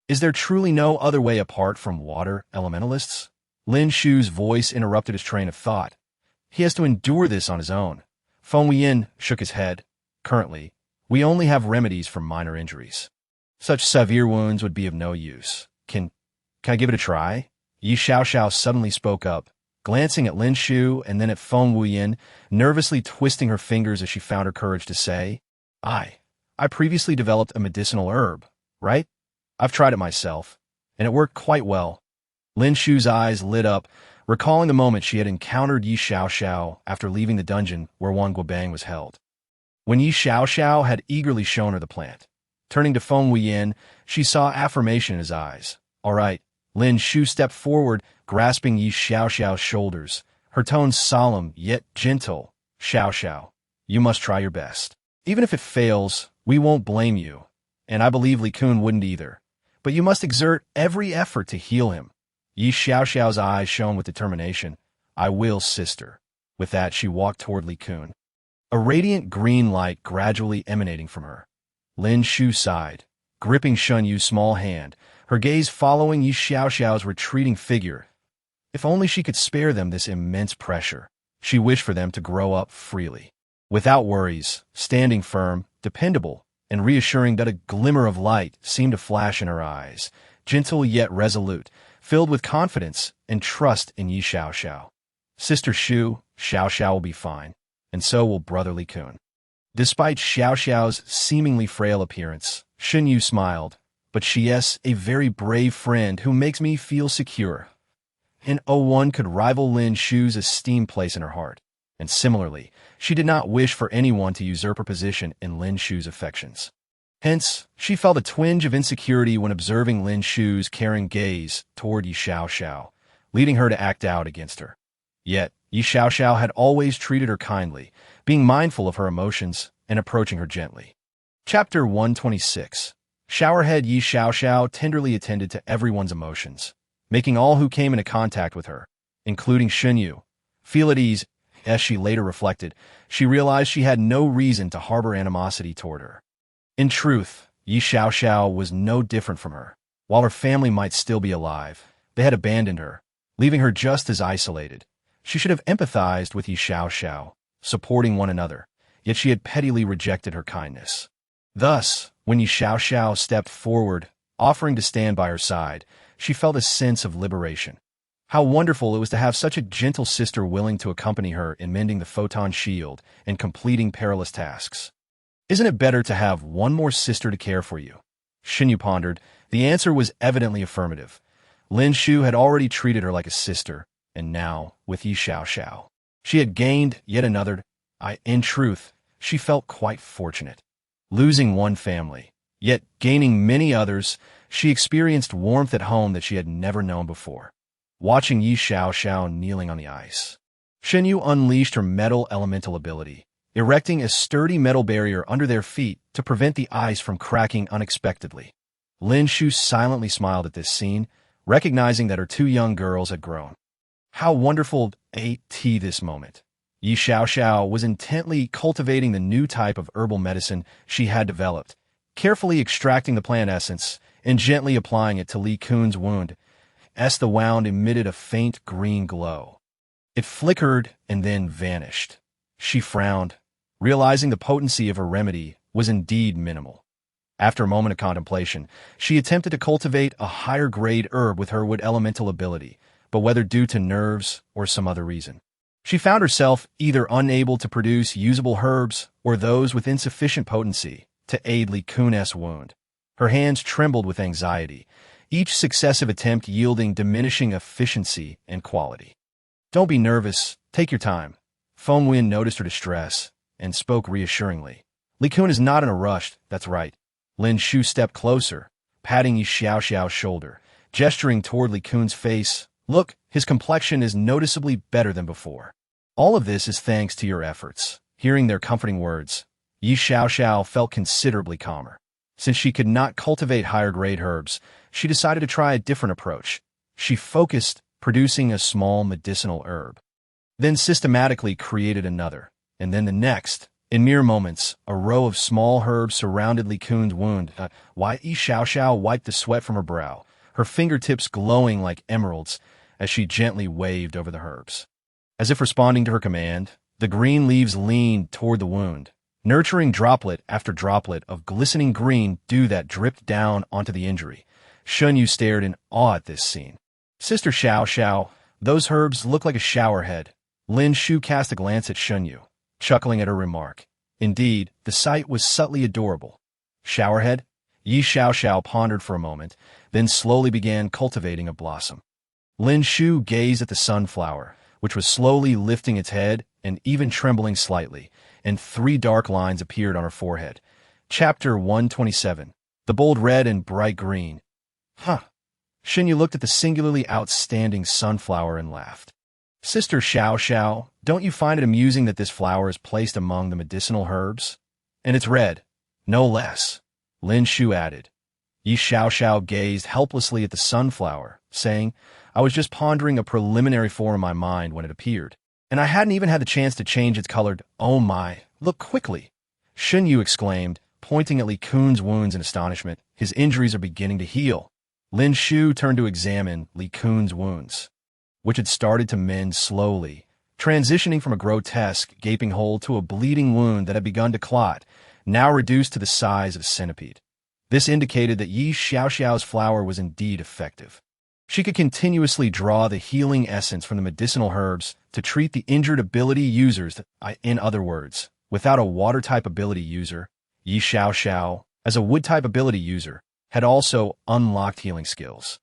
Is there truly no other way apart from water elementalists? Lin Shu's voice interrupted his train of thought. He has to endure this on his own. Feng Wuyan shook his head. Currently, we only have remedies for minor injuries. Such severe wounds would be of no use. Can I give it a try? Yi Xiaoxiao suddenly spoke up, glancing at Lin Shu and then at Feng Wuyan, nervously twisting her fingers as she found her courage to say, I previously developed a medicinal herb, right? I've tried it myself, and it worked quite well. Lin Shu's eyes lit up, recalling the moment she had encountered Yi Xiaoxiao after leaving the dungeon where Wang Guobang was held. When Yi Xiaoxiao had eagerly shown her the plant, turning to Feng Wuyan, she saw affirmation in his eyes. All right. Lin Shu stepped forward, grasping Yi Xiaoxiao's shoulders, her tone solemn yet gentle. Xiaoxiao, you must try your best. Even if it fails, we won't blame you, and I believe Li Kun wouldn't either. But you must exert every effort to heal him. Yi Xiaoxiao's eyes shone with determination. I will, sister. With that, she walked toward Li Kun, a radiant green light gradually emanating from her. Lin Shu sighed, gripping Shun Yu's small hand, her gaze following Yi Xiaoxiao's retreating figure. If only she could spare them this immense pressure. She wished for them to grow up freely, without worries, standing firm, dependable, and reassuring. That a glimmer of light seemed to flash in her eyes, gentle yet resolute, filled with confidence and trust in Yi Xiaoxiao. Sister Shu, Xiaoxiao will be fine, and so will brother Li Kun. Despite Xiaoxiao's seemingly frail appearance, Shun Yu smiled. But she is a very brave friend who makes me feel secure. And one could rival Lin Shu's esteemed place in her heart. And similarly, she did not wish for anyone to usurp her position in Lin Shu's affections. Hence, she felt a twinge of insecurity when observing Lin Shu's caring gaze toward Yi Xiaoxiao, leading her to act out against her. Yet, Yi Xiaoxiao had always treated her kindly, being mindful of her emotions and approaching her gently. Chapter 126. Showerhead Yi Xiaoxiao tenderly attended to everyone's emotions, making all who came into contact with her, including Shun Yu, feel at ease. As she later reflected, she realized she had no reason to harbor animosity toward her. In truth, Yi Xiaoxiao was no different from her. While her family might still be alive, they had abandoned her, leaving her just as isolated. She should have empathized with Yi Xiaoxiao, supporting one another, yet she had pettily rejected her kindness. Thus, when Yi Xiaoxiao stepped forward, offering to stand by her side, she felt a sense of liberation. How wonderful it was to have such a gentle sister willing to accompany her in mending the photon shield and completing perilous tasks. Isn't it better to have one more sister to care for you? Shun Yu pondered. The answer was evidently affirmative. Lin Shu had already treated her like a sister, and now, with Yi Xiaoxiao, she had gained yet another. In truth, she felt quite fortunate. Losing one family, yet gaining many others, she experienced warmth at home that she had never known before. Watching Yi Xiaoxiao kneeling on the ice, Shun Yu unleashed her metal elemental ability, erecting a sturdy metal barrier under their feet to prevent the ice from cracking unexpectedly. Lin Shu silently smiled at this scene, recognizing that her two young girls had grown. How wonderful this moment. Yi Xiaoxiao was intently cultivating the new type of herbal medicine she had developed, carefully extracting the plant essence and gently applying it to Li Kun's wound. As the wound emitted a faint green glow, it flickered and then vanished. She frowned, realizing the potency of her remedy was indeed minimal. After a moment of contemplation, she attempted to cultivate a higher-grade herb with her wood elemental ability, but whether due to nerves or some other reason, she found herself either unable to produce usable herbs or those with insufficient potency to aid Li Kun's wound. Her hands trembled with anxiety, each successive attempt yielding diminishing efficiency and quality. "Don't be nervous. Take your time." Feng Wuyan noticed her distress and spoke reassuringly. "Li Kun is not in a rush, that's right." Lin Shu stepped closer, patting Yi Xiaoxiao's shoulder, gesturing toward Li Kun's face. "Look, his complexion is noticeably better than before. All of this is thanks to your efforts." Hearing their comforting words, Yi Xiaoxiao felt considerably calmer. Since she could not cultivate higher-grade herbs, she decided to try a different approach. She focused, producing a small medicinal herb, then systematically created another, and then the next. In mere moments, a row of small herbs surrounded Li Kun's wound. Yi Xiaoxiao wiped the sweat from her brow, her fingertips glowing like emeralds as she gently waved over the herbs. As if responding to her command, the green leaves leaned toward the wound, nurturing droplet after droplet of glistening green dew that dripped down onto the injury. Shunyu stared in awe at this scene. "Sister Xiaoxiao, those herbs look like a showerhead." Lin Shu cast a glance at Shunyu, chuckling at her remark. Indeed, the sight was subtly adorable. "Showerhead?" Yi Xiaoxiao pondered for a moment, then slowly began cultivating a blossom. Lin Shu gazed at the sunflower, which was slowly lifting its head and even trembling slightly, and 3 dark lines appeared on her forehead. Chapter 127. The bold red and bright green. Huh. Xinyu looked at the singularly outstanding sunflower and laughed. "Sister Xiaoxiao, don't you find it amusing that this flower is placed among the medicinal herbs? And it's red, no less," Lin Shu added. Yi Xiaoxiao gazed helplessly at the sunflower, saying, "I was just pondering a preliminary form in my mind when it appeared, and I hadn't even had the chance to change its color. Oh my, look quickly!" Xinyu exclaimed, pointing at Li Kun's wounds in astonishment. "His injuries are beginning to heal." Lin Shu turned to examine Li Kun's wounds, which had started to mend slowly, transitioning from a grotesque, gaping hole to a bleeding wound that had begun to clot, now reduced to the size of a centipede. This indicated that Yi Xiaoxiao's flower was indeed effective. She could continuously draw the healing essence from the medicinal herbs to treat the injured ability users. In other words, without a water-type ability user, Yi Xiaoxiao, as a wood-type ability user, had also unlocked healing skills.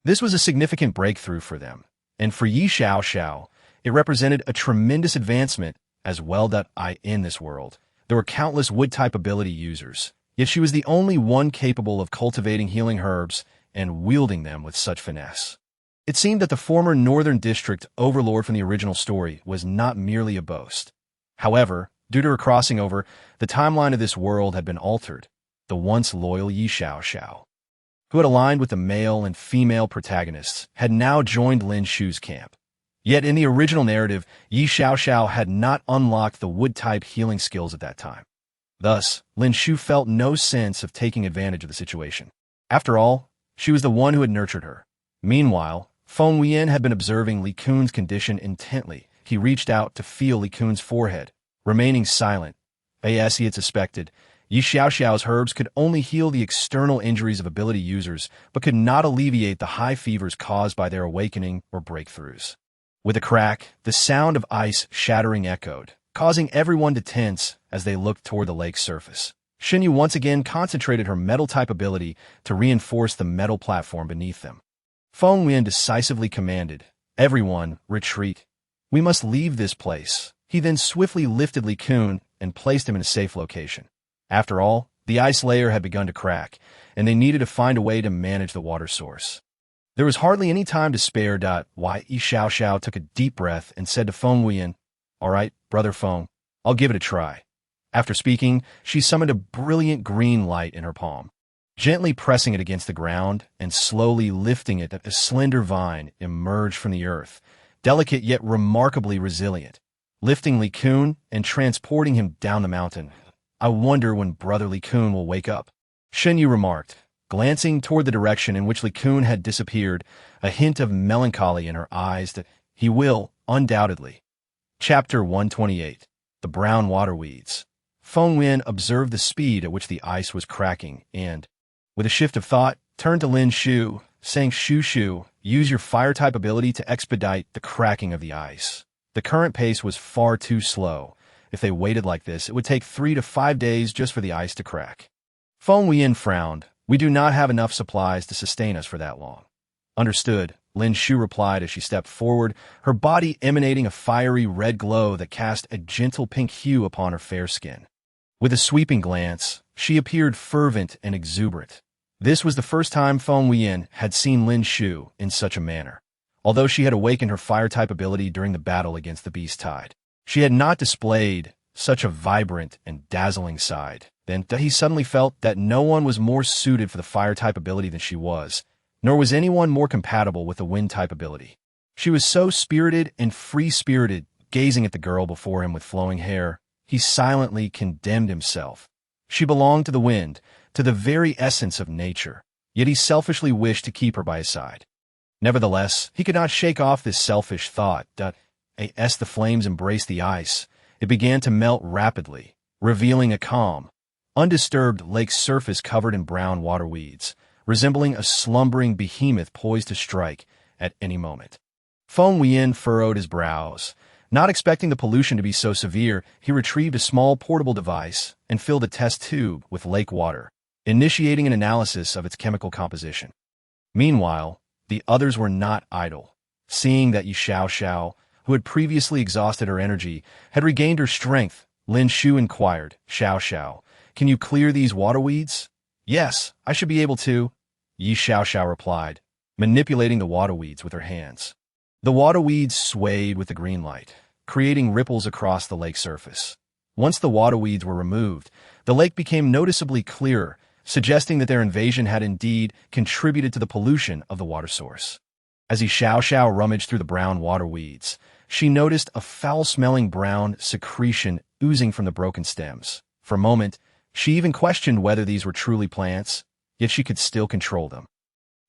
This was a significant breakthrough for them, and for Yi Xiaoxiao, it represented a tremendous advancement as well. In this world, there were countless wood-type ability users, yet she was the only one capable of cultivating healing herbs and wielding them with such finesse. It seemed that the former Northern District Overlord from the original story was not merely a boast. However, due to her crossing over, the timeline of this world had been altered. The once loyal Yi Xiaoxiao, who had aligned with the male and female protagonists, had now joined Lin Shu's camp. Yet in the original narrative, Yi Xiaoxiao had not unlocked the wood-type healing skills at that time. Thus, Lin Shu felt no sense of taking advantage of the situation. After all, she was the one who had nurtured her. Meanwhile, Feng Wuyan had been observing Li Kun's condition intently. He reached out to feel Li Kun's forehead, remaining silent. As he had suspected, Yi Xiaoxiao's herbs could only heal the external injuries of ability users, but could not alleviate the high fevers caused by their awakening or breakthroughs. With a crack, the sound of ice shattering echoed, causing everyone to tense as they looked toward the lake's surface. Xinyu once again concentrated her metal-type ability to reinforce the metal platform beneath them. Feng Wuyan decisively commanded, "Everyone, retreat. We must leave this place." He then swiftly lifted Li Kun and placed him in a safe location. After all, the ice layer had begun to crack, and they needed to find a way to manage the water source. There was hardly any time to spare. Yi Xiaoxiao took a deep breath and said to Feng Wuyan, "All right, Brother Feng, I'll give it a try." After speaking, she summoned a brilliant green light in her palm. Gently pressing it against the ground and slowly lifting it, a slender vine emerged from the earth, delicate yet remarkably resilient, lifting Li Kun and transporting him down the mountain. "I wonder when Brother Li Kun will wake up," Xinyu remarked, glancing toward the direction in which Li Kun had disappeared, a hint of melancholy in her eyes. "That he will, undoubtedly." Chapter 128. the brown water weeds. Feng Wuyan observed the speed at which the ice was cracking and, with a shift of thought, turned to Lin Shu, saying, Shu, use your fire-type ability to expedite the cracking of the ice. The current pace was far too slow. If they waited like this, it would take 3 to 5 days just for the ice to crack. Feng Wuyan frowned. We do not have enough supplies to sustain us for that long. Understood, Lin Shu replied as she stepped forward, her body emanating a fiery red glow that cast a gentle pink hue upon her fair skin. With a sweeping glance, she appeared fervent and exuberant. This was the first time Feng Wuyan had seen Lin Shu in such a manner. Although she had awakened her fire-type ability during the battle against the beast tide, she had not displayed such a vibrant and dazzling side. Then he suddenly felt that no one was more suited for the fire-type ability than she was, nor was anyone more compatible with the wind-type ability. She was so spirited and free-spirited, gazing at the girl before him with flowing hair. He silently condemned himself. She belonged to the wind, to the very essence of nature, yet he selfishly wished to keep her by his side. Nevertheless, he could not shake off this selfish thought. As the flames embraced the ice, it began to melt rapidly, revealing a calm, undisturbed lake surface covered in brown water weeds, resembling a slumbering behemoth poised to strike at any moment. Feng Wuyan furrowed his brows. Not expecting the pollution to be so severe, he retrieved a small portable device and filled a test tube with lake water, initiating an analysis of its chemical composition. Meanwhile, the others were not idle. Seeing that Yi Xiao, who had previously exhausted her energy, had regained her strength, Lin Shu inquired, Xiao, can you clear these water weeds? Yes, I should be able to, Yi Xiao replied, manipulating the water weeds with her hands. The water weeds swayed with the green light, creating ripples across the lake surface. Once the water weeds were removed, the lake became noticeably clearer, suggesting that their invasion had indeed contributed to the pollution of the water source. As Yi Xiao rummaged through the brown water weeds, she noticed a foul-smelling brown secretion oozing from the broken stems. For a moment, she even questioned whether these were truly plants, yet she could still control them.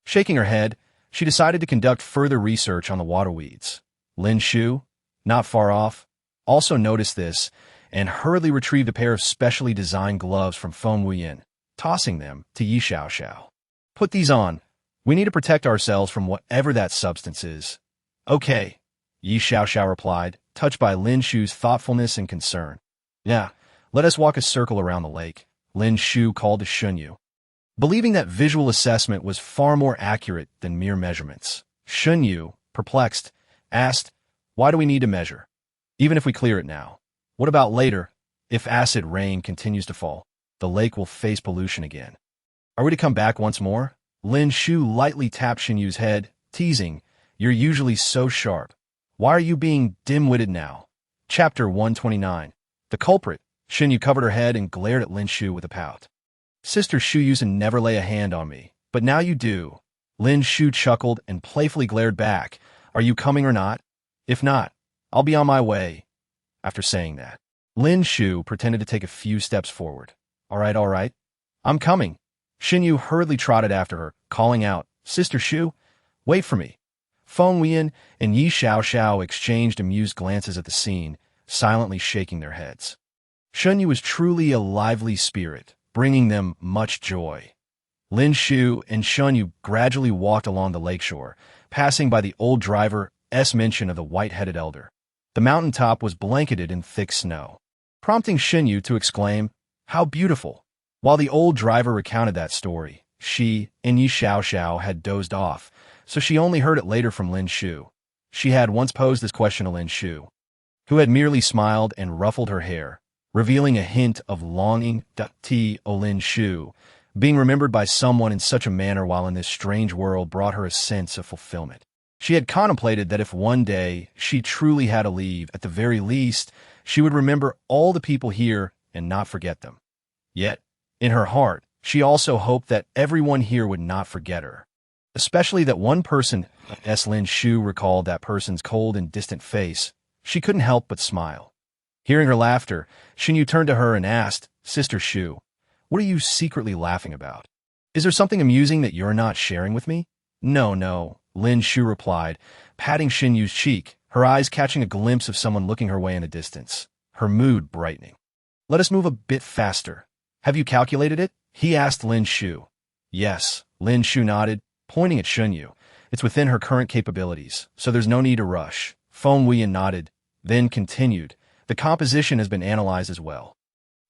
Shaking her head, she decided to conduct further research on the water weeds. Lin Shu, not far off, also noticed this and hurriedly retrieved a pair of specially designed gloves from Feng Wuyan, tossing them to Yi Xiao. Put these on. We need to protect ourselves from whatever that substance is. Okay, Yi Xiao replied, touched by Lin Shu's thoughtfulness and concern. Yeah, let us walk a circle around the lake, Lin Shu called to Shunyu. Believing that visual assessment was far more accurate than mere measurements, Shunyu, perplexed, asked, why do we need to measure? Even if we clear it now, what about later? If acid rain continues to fall, the lake will face pollution again. Are we to come back once more? Lin Shu lightly tapped Shunyu's head, teasing, you're usually so sharp. Why are you being dim-witted now? Chapter 129. The culprit. Shunyu covered her head and glared at Lin Shu with a pout. Sister Shu used to never lay a hand on me, but now you do. Lin Shu chuckled and playfully glared back. Are you coming or not? If not, I'll be on my way. After saying that, Lin Shu pretended to take a few steps forward. All right. I'm coming. Shunyu hurriedly trotted after her, calling out, Sister Shu, wait for me. Feng Wuyan and Yi Xiao exchanged amused glances at the scene, silently shaking their heads. Shunyu was truly a lively spirit, bringing them much joy. Lin Shu and Shunyu gradually walked along the lakeshore, passing by the old driver's mention of the white-headed elder. The mountaintop was blanketed in thick snow, prompting Shunyu to exclaim, how beautiful! While the old driver recounted that story, she and Yi Xiao had dozed off, so she only heard it later from Lin Shu. She had once posed this question to Lin Shu, who had merely smiled and ruffled her hair, revealing a hint of longing. Lin Shu, being remembered by someone in such a manner while in this strange world brought her a sense of fulfillment. She had contemplated that if one day she truly had to leave, at the very least, she would remember all the people here and not forget them. Yet, in her heart, she also hoped that everyone here would not forget her. Especially that one person, as Lin Shu recalled that person's cold and distant face, she couldn't help but smile. Hearing her laughter, Shunyu turned to her and asked, Sister Shu, what are you secretly laughing about? Is there something amusing that you're not sharing with me? No, Lin Shu replied, patting Shunyu's cheek, her eyes catching a glimpse of someone looking her way in the distance. her mood brightening. Let us move a bit faster. Have you calculated it? He asked Lin Shu. Yes, Lin Shu nodded, pointing at Shunyu. It's within her current capabilities, so there's no need to rush. Feng Wuyan nodded, then continued. The composition has been analyzed as well.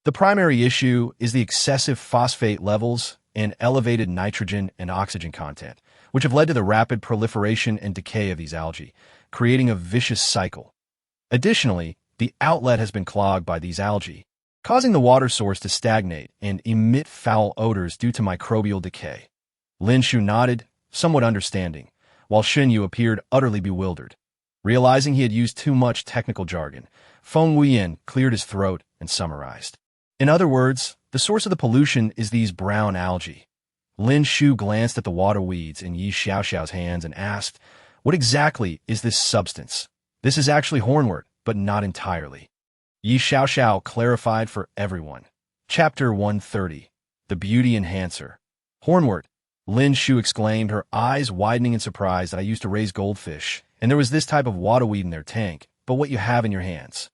The primary issue is the excessive phosphate levels and elevated nitrogen and oxygen content, which have led to the rapid proliferation and decay of these algae, creating a vicious cycle. Additionally, the outlet has been clogged by these algae, causing the water source to stagnate and emit foul odors due to microbial decay. Lin Shu nodded, somewhat understanding, while Shunyu appeared utterly bewildered. Realizing he had used too much technical jargon, Feng Wuyan cleared his throat and summarized. In other words, the source of the pollution is these brown algae. Lin Shu glanced at the water weeds in Yi Xiaoxiao's hands and asked, "What exactly is this substance?" "This is actually hornwort, but not entirely." Yi Xiaoxiao clarified for everyone. Chapter 130. The Beauty Enhancer. Hornwort, Lin Shu exclaimed, her eyes widening in surprise. "That I used to raise goldfish, and there was this type of waterweed in their tank, but what you have in your hands."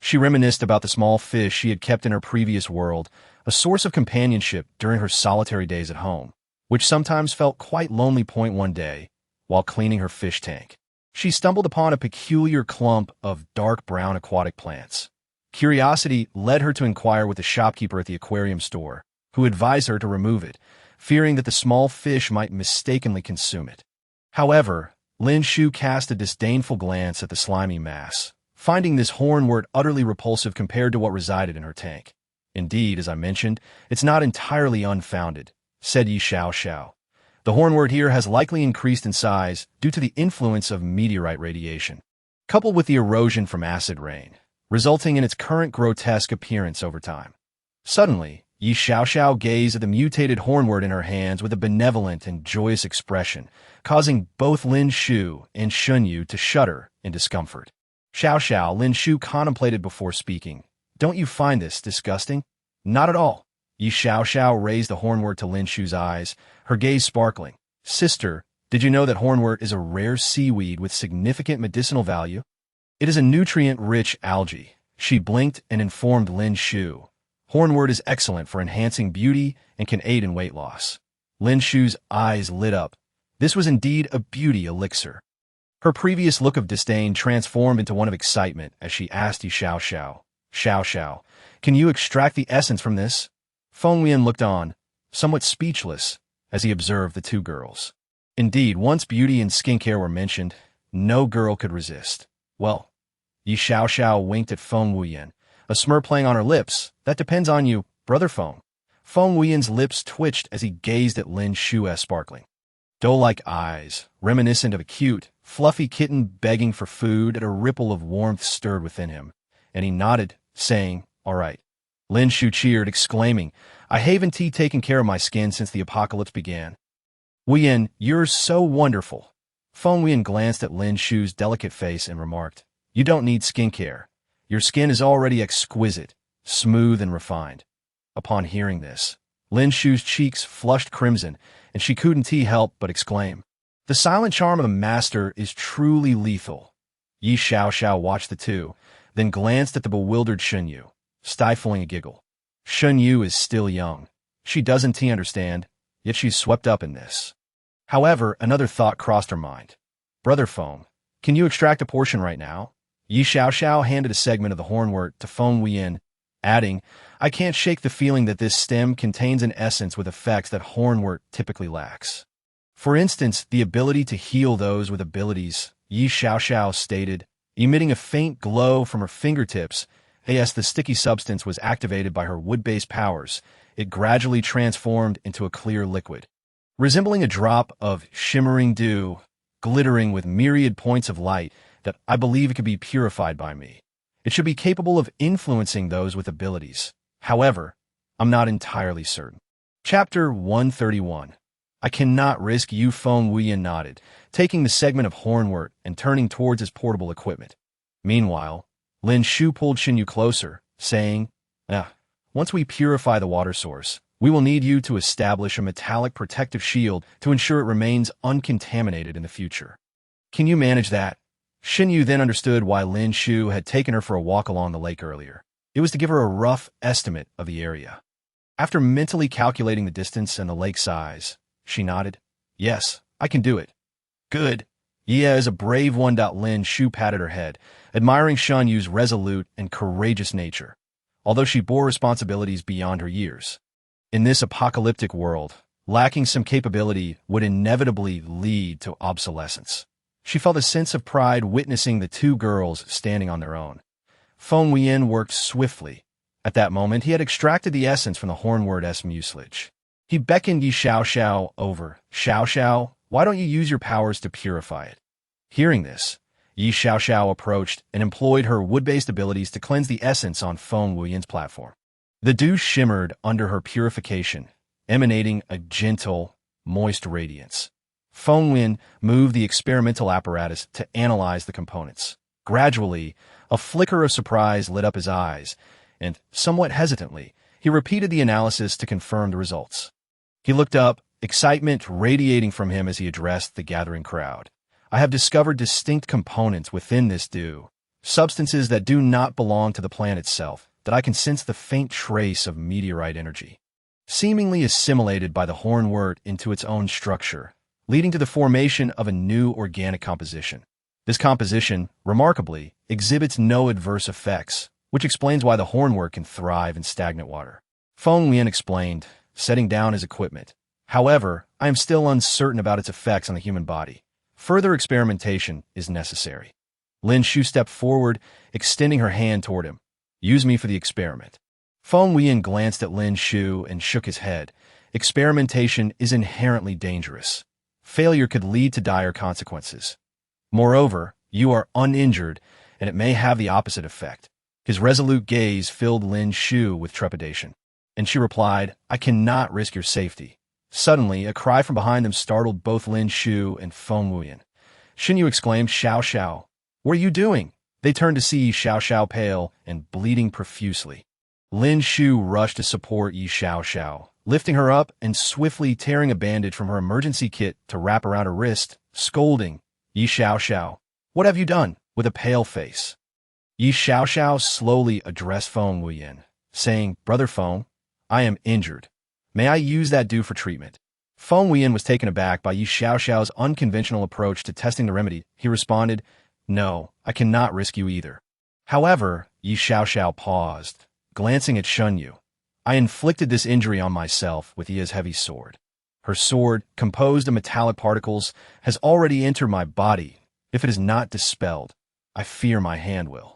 She reminisced about the small fish she had kept in her previous world, a source of companionship during her solitary days at home, which sometimes felt quite lonely. One day, while cleaning her fish tank, she stumbled upon a peculiar clump of dark brown aquatic plants. Curiosity led her to inquire with the shopkeeper at the aquarium store, who advised her to remove it, fearing that the small fish might mistakenly consume it. However, Lin Shu cast a disdainful glance at the slimy mass, finding this hornwort utterly repulsive compared to what resided in her tank. "Indeed, as I mentioned, it's not entirely unfounded," said Yi Xiaoxiao. "The hornwort here has likely increased in size due to the influence of meteorite radiation, coupled with the erosion from acid rain, resulting in its current grotesque appearance over time." Suddenly, Yi Xiaoxiao gazed at the mutated hornwort in her hands with a benevolent and joyous expression, causing both Lin Shu and Shunyu to shudder in discomfort. "Xiaoxiao," Lin Shu contemplated before speaking. "Don't you find this disgusting?" "Not at all." Yi Xiaoxiao raised the hornwort to Lin Shu's eyes, her gaze sparkling. "Sister, did you know that hornwort is a rare seaweed with significant medicinal value? It is a nutrient-rich algae." She blinked and informed Lin Shu. "Hornwort is excellent for enhancing beauty and can aid in weight loss." Lin Shu's eyes lit up. This was indeed a beauty elixir. Her previous look of disdain transformed into one of excitement as she asked Yi Xiaoxiao, "Xiaoxiao, can you extract the essence from this?" Feng Wuyan looked on, somewhat speechless, as he observed the two girls. Indeed, once beauty and skincare were mentioned, no girl could resist. "Well," Yi Xiaoxiao winked at Feng Wuyan, a smirk playing on her lips. "That depends on you, brother Feng." Feng Wuyan's lips twitched as he gazed at Lin Shu's sparkling, doe-like eyes, reminiscent of a cute, fluffy kitten begging for food. At a ripple of warmth stirred within him, and he nodded, saying, "All right." Lin Shu cheered, exclaiming, "I haven't taken care of my skin since the apocalypse began." "Wuyan, you're so wonderful." Feng Wuyan glanced at Lin Shu's delicate face and remarked, "You don't need skincare. Your skin is already exquisite, smooth and refined." Upon hearing this, Lin Shu's cheeks flushed crimson, and she couldn't help but exclaim, "The silent charm of the master is truly lethal." Yi Xiaoxiao watched the two, then glanced at the bewildered Shunyu, stifling a giggle. Shunyu is still young. She doesn't understand, yet she's swept up in this. However, another thought crossed her mind. "Brother Feng, can you extract a portion right now?" Yi Xiaoxiao handed a segment of the hornwort to Feng Wuyan, adding, "I can't shake the feeling that this stem contains an essence with effects that hornwort typically lacks. For instance, the ability to heal those with abilities," Yi Xiaoxiao stated, emitting a faint glow from her fingertips. As the sticky substance was activated by her wood-based powers, it gradually transformed into a clear liquid, resembling a drop of shimmering dew, glittering with myriad points of light that I believe it could be purified by me. It should be capable of influencing those with abilities. However, I'm not entirely certain. Chapter 131. I cannot risk you. Feng Wuyan nodded, taking the segment of hornwort and turning towards his portable equipment. Meanwhile, Lin Shu pulled Xinyu closer, saying, Once we purify the water source, we will need you to establish a metallic protective shield to ensure it remains uncontaminated in the future. Can you manage that?" Yu then understood why Lin Shu had taken her for a walk along the lake earlier. It was to give her a rough estimate of the area. After mentally calculating the distance and the lake size, she nodded. Yes, I can do it. Good. Yeah, is a brave one. Lin Shu patted her head, admiring Shun Yu's resolute and courageous nature, although she bore responsibilities beyond her years. In this apocalyptic world, lacking some capability would inevitably lead to obsolescence. She felt a sense of pride witnessing the two girls standing on their own. Feng Wuyan worked swiftly. At that moment, he had extracted the essence from the hornwort-esque mucilage. He beckoned Yi Xiao over. Xiao, why don't you use your powers to purify it? Hearing this, Yi Xiao approached and employed her wood-based abilities to cleanse the essence on Feng Wuyan's platform. The dew shimmered under her purification, emanating a gentle, moist radiance. Feng Wuyan moved the experimental apparatus to analyze the components. Gradually, a flicker of surprise lit up his eyes, and, somewhat hesitantly, he repeated the analysis to confirm the results. He looked up, excitement radiating from him as he addressed the gathering crowd. I have discovered distinct components within this dew, substances that do not belong to the plant itself, that I can sense the faint trace of meteorite energy, seemingly assimilated by the hornwort into its own structure, leading to the formation of a new organic composition. This composition, remarkably, exhibits no adverse effects, which explains why the hornwort can thrive in stagnant water. Feng Wuyan explained, setting down his equipment. However, I am still uncertain about its effects on the human body. Further experimentation is necessary. Lin Shu stepped forward, extending her hand toward him. Use me for the experiment. Feng Wuyan glanced at Lin Shu and shook his head. Experimentation is inherently dangerous. Failure could lead to dire consequences. Moreover, you are uninjured, and it may have the opposite effect. His resolute gaze filled Lin Shu with trepidation, and she replied, I cannot risk your safety. Suddenly, a cry from behind them startled both Lin Shu and Feng Wuyan. Xin Yu exclaimed, Xiao, what are you doing? They turned to see Xiao pale and bleeding profusely. Lin Shu rushed to support Yi Xiao, lifting her up and swiftly tearing a bandage from her emergency kit to wrap around her wrist, scolding, Yi Xiao, what have you done? With a pale face. Yi Xiao slowly addressed Feng Wuyan, saying, Brother Feng, I am injured. May I use that dew for treatment? Feng Wuyan was taken aback by Yi Xiao's unconventional approach to testing the remedy. He responded, No, I cannot risk you either. However, Yi Xiao paused, glancing at Shun Yu. I inflicted this injury on myself with Yi's heavy sword. Her sword, composed of metallic particles, has already entered my body. If it is not dispelled, I fear my hand will.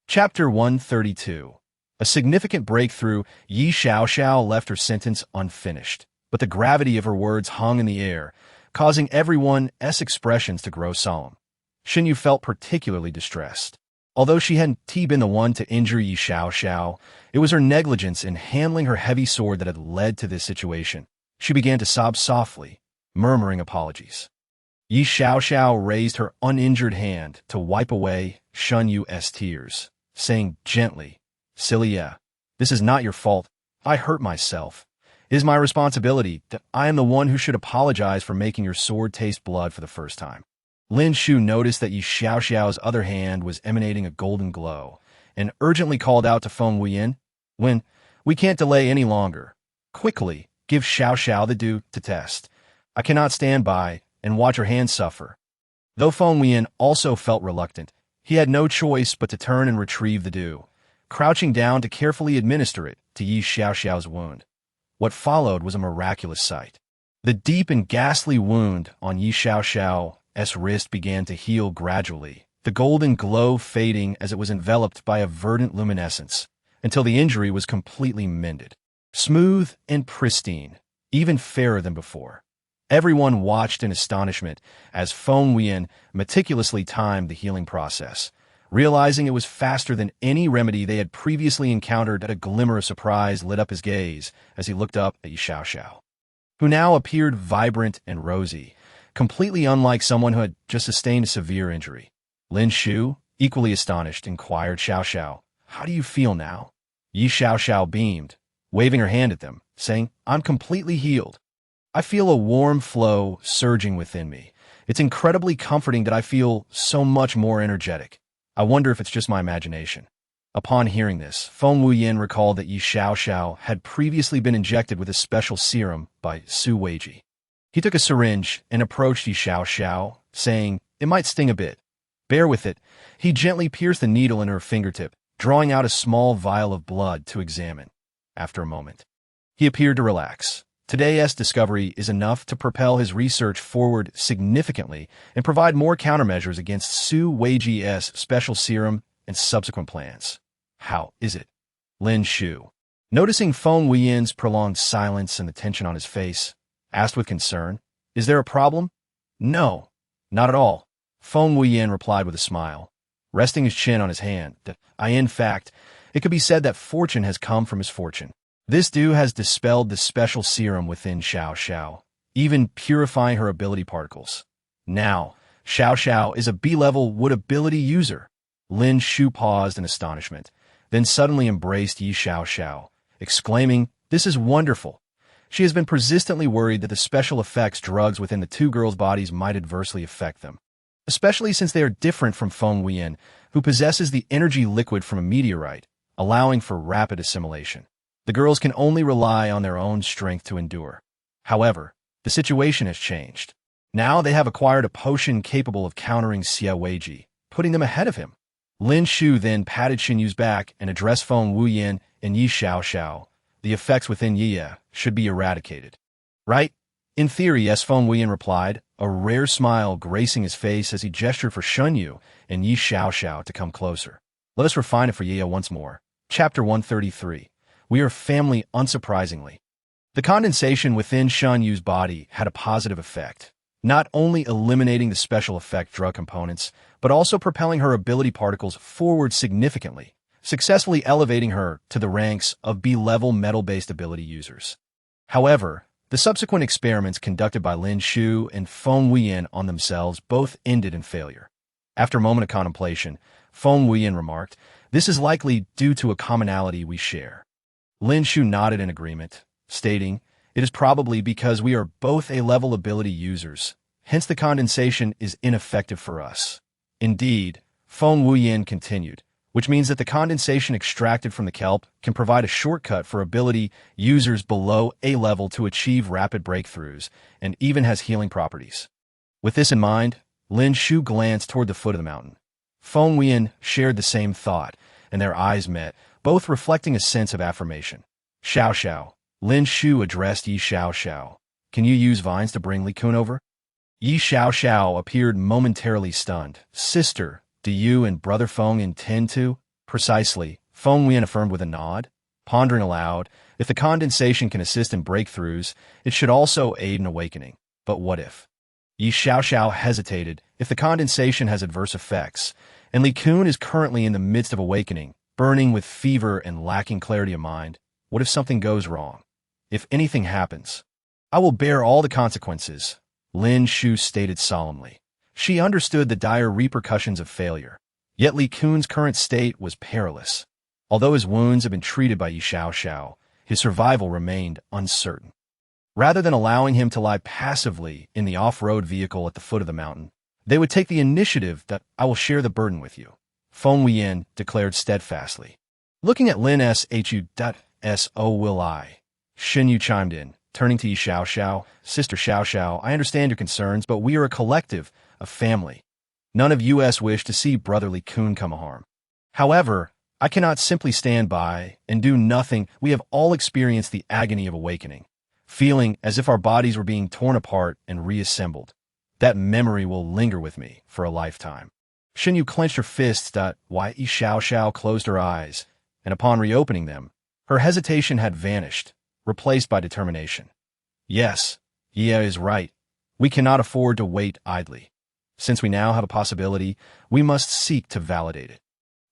Chapter 132. A significant breakthrough. Yi Xiao left her sentence unfinished, but the gravity of her words hung in the air, causing everyone's expressions to grow solemn. Xin Yu felt particularly distressed. Although she hadn't been the one to injure Yi Xiao, it was her negligence in handling her heavy sword that had led to this situation. She began to sob softly, murmuring apologies. Yi Xiao raised her uninjured hand to wipe away Shun Yu's tears, saying gently, Silly, this is not your fault. I hurt myself. It is my responsibility that I am the one who should apologize for making your sword taste blood for the first time. Lin Shu noticed that Yi Xiao's other hand was emanating a golden glow, and urgently called out to Feng Wuyan, we can't delay any longer. Quickly, give Xiao the dew to test. I cannot stand by and watch her hand suffer. Though Feng Wuyan also felt reluctant, he had no choice but to turn and retrieve the dew, crouching down to carefully administer it to Yi Xiao's wound. What followed was a miraculous sight. The deep and ghastly wound on Yi Xiao's wrist began to heal gradually, the golden glow fading as it was enveloped by a verdant luminescence, until the injury was completely mended. Smooth and pristine, even fairer than before. Everyone watched in astonishment as Feng Wuyan meticulously timed the healing process, realizing it was faster than any remedy they had previously encountered. A glimmer of surprise lit up his gaze as he looked up at Yi Xiao, who now appeared vibrant and rosy, completely unlike someone who had just sustained a severe injury. Lin Shu, equally astonished, inquired, Xiao, how do you feel now? Yi Xiao beamed, waving her hand at them, saying, I'm completely healed. I feel a warm flow surging within me, It's incredibly comforting that I feel so much more energetic. I wonder if it's just my imagination. Upon hearing this, Feng Wuyan recalled that Yi Xiaoxiao had previously been injected with a special serum by Su Weiji. He took a syringe and approached Yi Xiaoxiao, saying, "It might sting a bit. Bear with it." He gently pierced the needle in her fingertip, drawing out a small vial of blood to examine. After a moment, he appeared to relax. Today's discovery is enough to propel his research forward significantly and provide more countermeasures against Su Weiji's special serum and subsequent plans. How is it? Lin Shu, noticing Feng Wuyan's prolonged silence and the tension on his face, asked with concern, "Is there a problem?" "No, not at all," Feng Wuyan replied with a smile, resting his chin on his hand. In fact, it could be said that fortune has come from his fortune. This dew has dispelled the special serum within Xiaoxiao, even purifying her ability particles. Now, Xiaoxiao is a B-level wood ability user. Lin Shu paused in astonishment, then suddenly embraced Yi Xiaoxiao, exclaiming, "This is wonderful." She has been persistently worried that the special effects drugs within the two girls' bodies might adversely affect them, especially since they are different from Feng Wuyan, who possesses the energy liquid from a meteorite, allowing for rapid assimilation. The girls can only rely on their own strength to endure. However, the situation has changed. Now they have acquired a potion capable of countering Xia Weiji, putting them ahead of him. Lin Shu then patted Xinyu's back and addressed Feng Wuyan and Yi Xiaoxiao. "The effects within Yi should be eradicated." "Right? In theory," yes, Feng Wuyan replied, a rare smile gracing his face as he gestured for Xinyu and Yi Xiaoxiao to come closer. "Let us refine it for Yi once more." Chapter 133. We are family, unsurprisingly. The condensation within Xinyu's body had a positive effect, not only eliminating the special effect drug components, but also propelling her ability particles forward significantly, successfully elevating her to the ranks of B-level metal-based ability users. However, the subsequent experiments conducted by Lin Shu and Feng Wuyan on themselves both ended in failure. After a moment of contemplation, Feng Wuyan remarked, "This is likely due to a commonality we share." Lin Shu nodded in agreement, stating, "It is probably because we are both A-level ability users, hence the condensation is ineffective for us." Indeed, Feng Wuyan continued, which means that the condensation extracted from the kelp can provide a shortcut for ability users below A-level to achieve rapid breakthroughs, and even has healing properties. With this in mind, Lin Shu glanced toward the foot of the mountain. Feng Wuyan shared the same thought, and their eyes met, both reflecting a sense of affirmation. "Xiaoxiao," Lin Shu addressed Yi Xiaoxiao, "can you use vines to bring Li Kun over?" Yi Xiaoxiao appeared momentarily stunned. "Sister, do you and Brother Feng intend to?" "Precisely," Feng Wuyan affirmed with a nod, pondering aloud. "If the condensation can assist in breakthroughs, it should also aid in awakening. But what if?" Yi Xiaoxiao hesitated. "If the condensation has adverse effects, and Li Kun is currently in the midst of awakening, burning with fever and lacking clarity of mind, what if something goes wrong? If anything happens, I will bear all the consequences," Lin Shu stated solemnly. She understood the dire repercussions of failure, yet Li Kun's current state was perilous. Although his wounds had been treated by Yi Xiaoxiao, his survival remained uncertain. Rather than allowing him to lie passively in the off-road vehicle at the foot of the mountain, they would take the initiative. "That I will share the burden with you," Feng Wuyan declared steadfastly. Looking at Lin Shu.So will I. Xinyu chimed in, turning to Yi Xiaoxiao. "Sister Xiaoxiao, I understand your concerns, but we are a collective, a family. None of us wish to see Brother Li Kun come harm. However, I cannot simply stand by and do nothing. We have all experienced the agony of awakening, feeling as if our bodies were being torn apart and reassembled. That memory will linger with me for a lifetime." Xinyu clenched her fists. Yi Xiaoxiao closed her eyes, and upon reopening them, her hesitation had vanished, replaced by determination. "Yes, Yi is right. We cannot afford to wait idly. Since we now have a possibility, we must seek to validate it."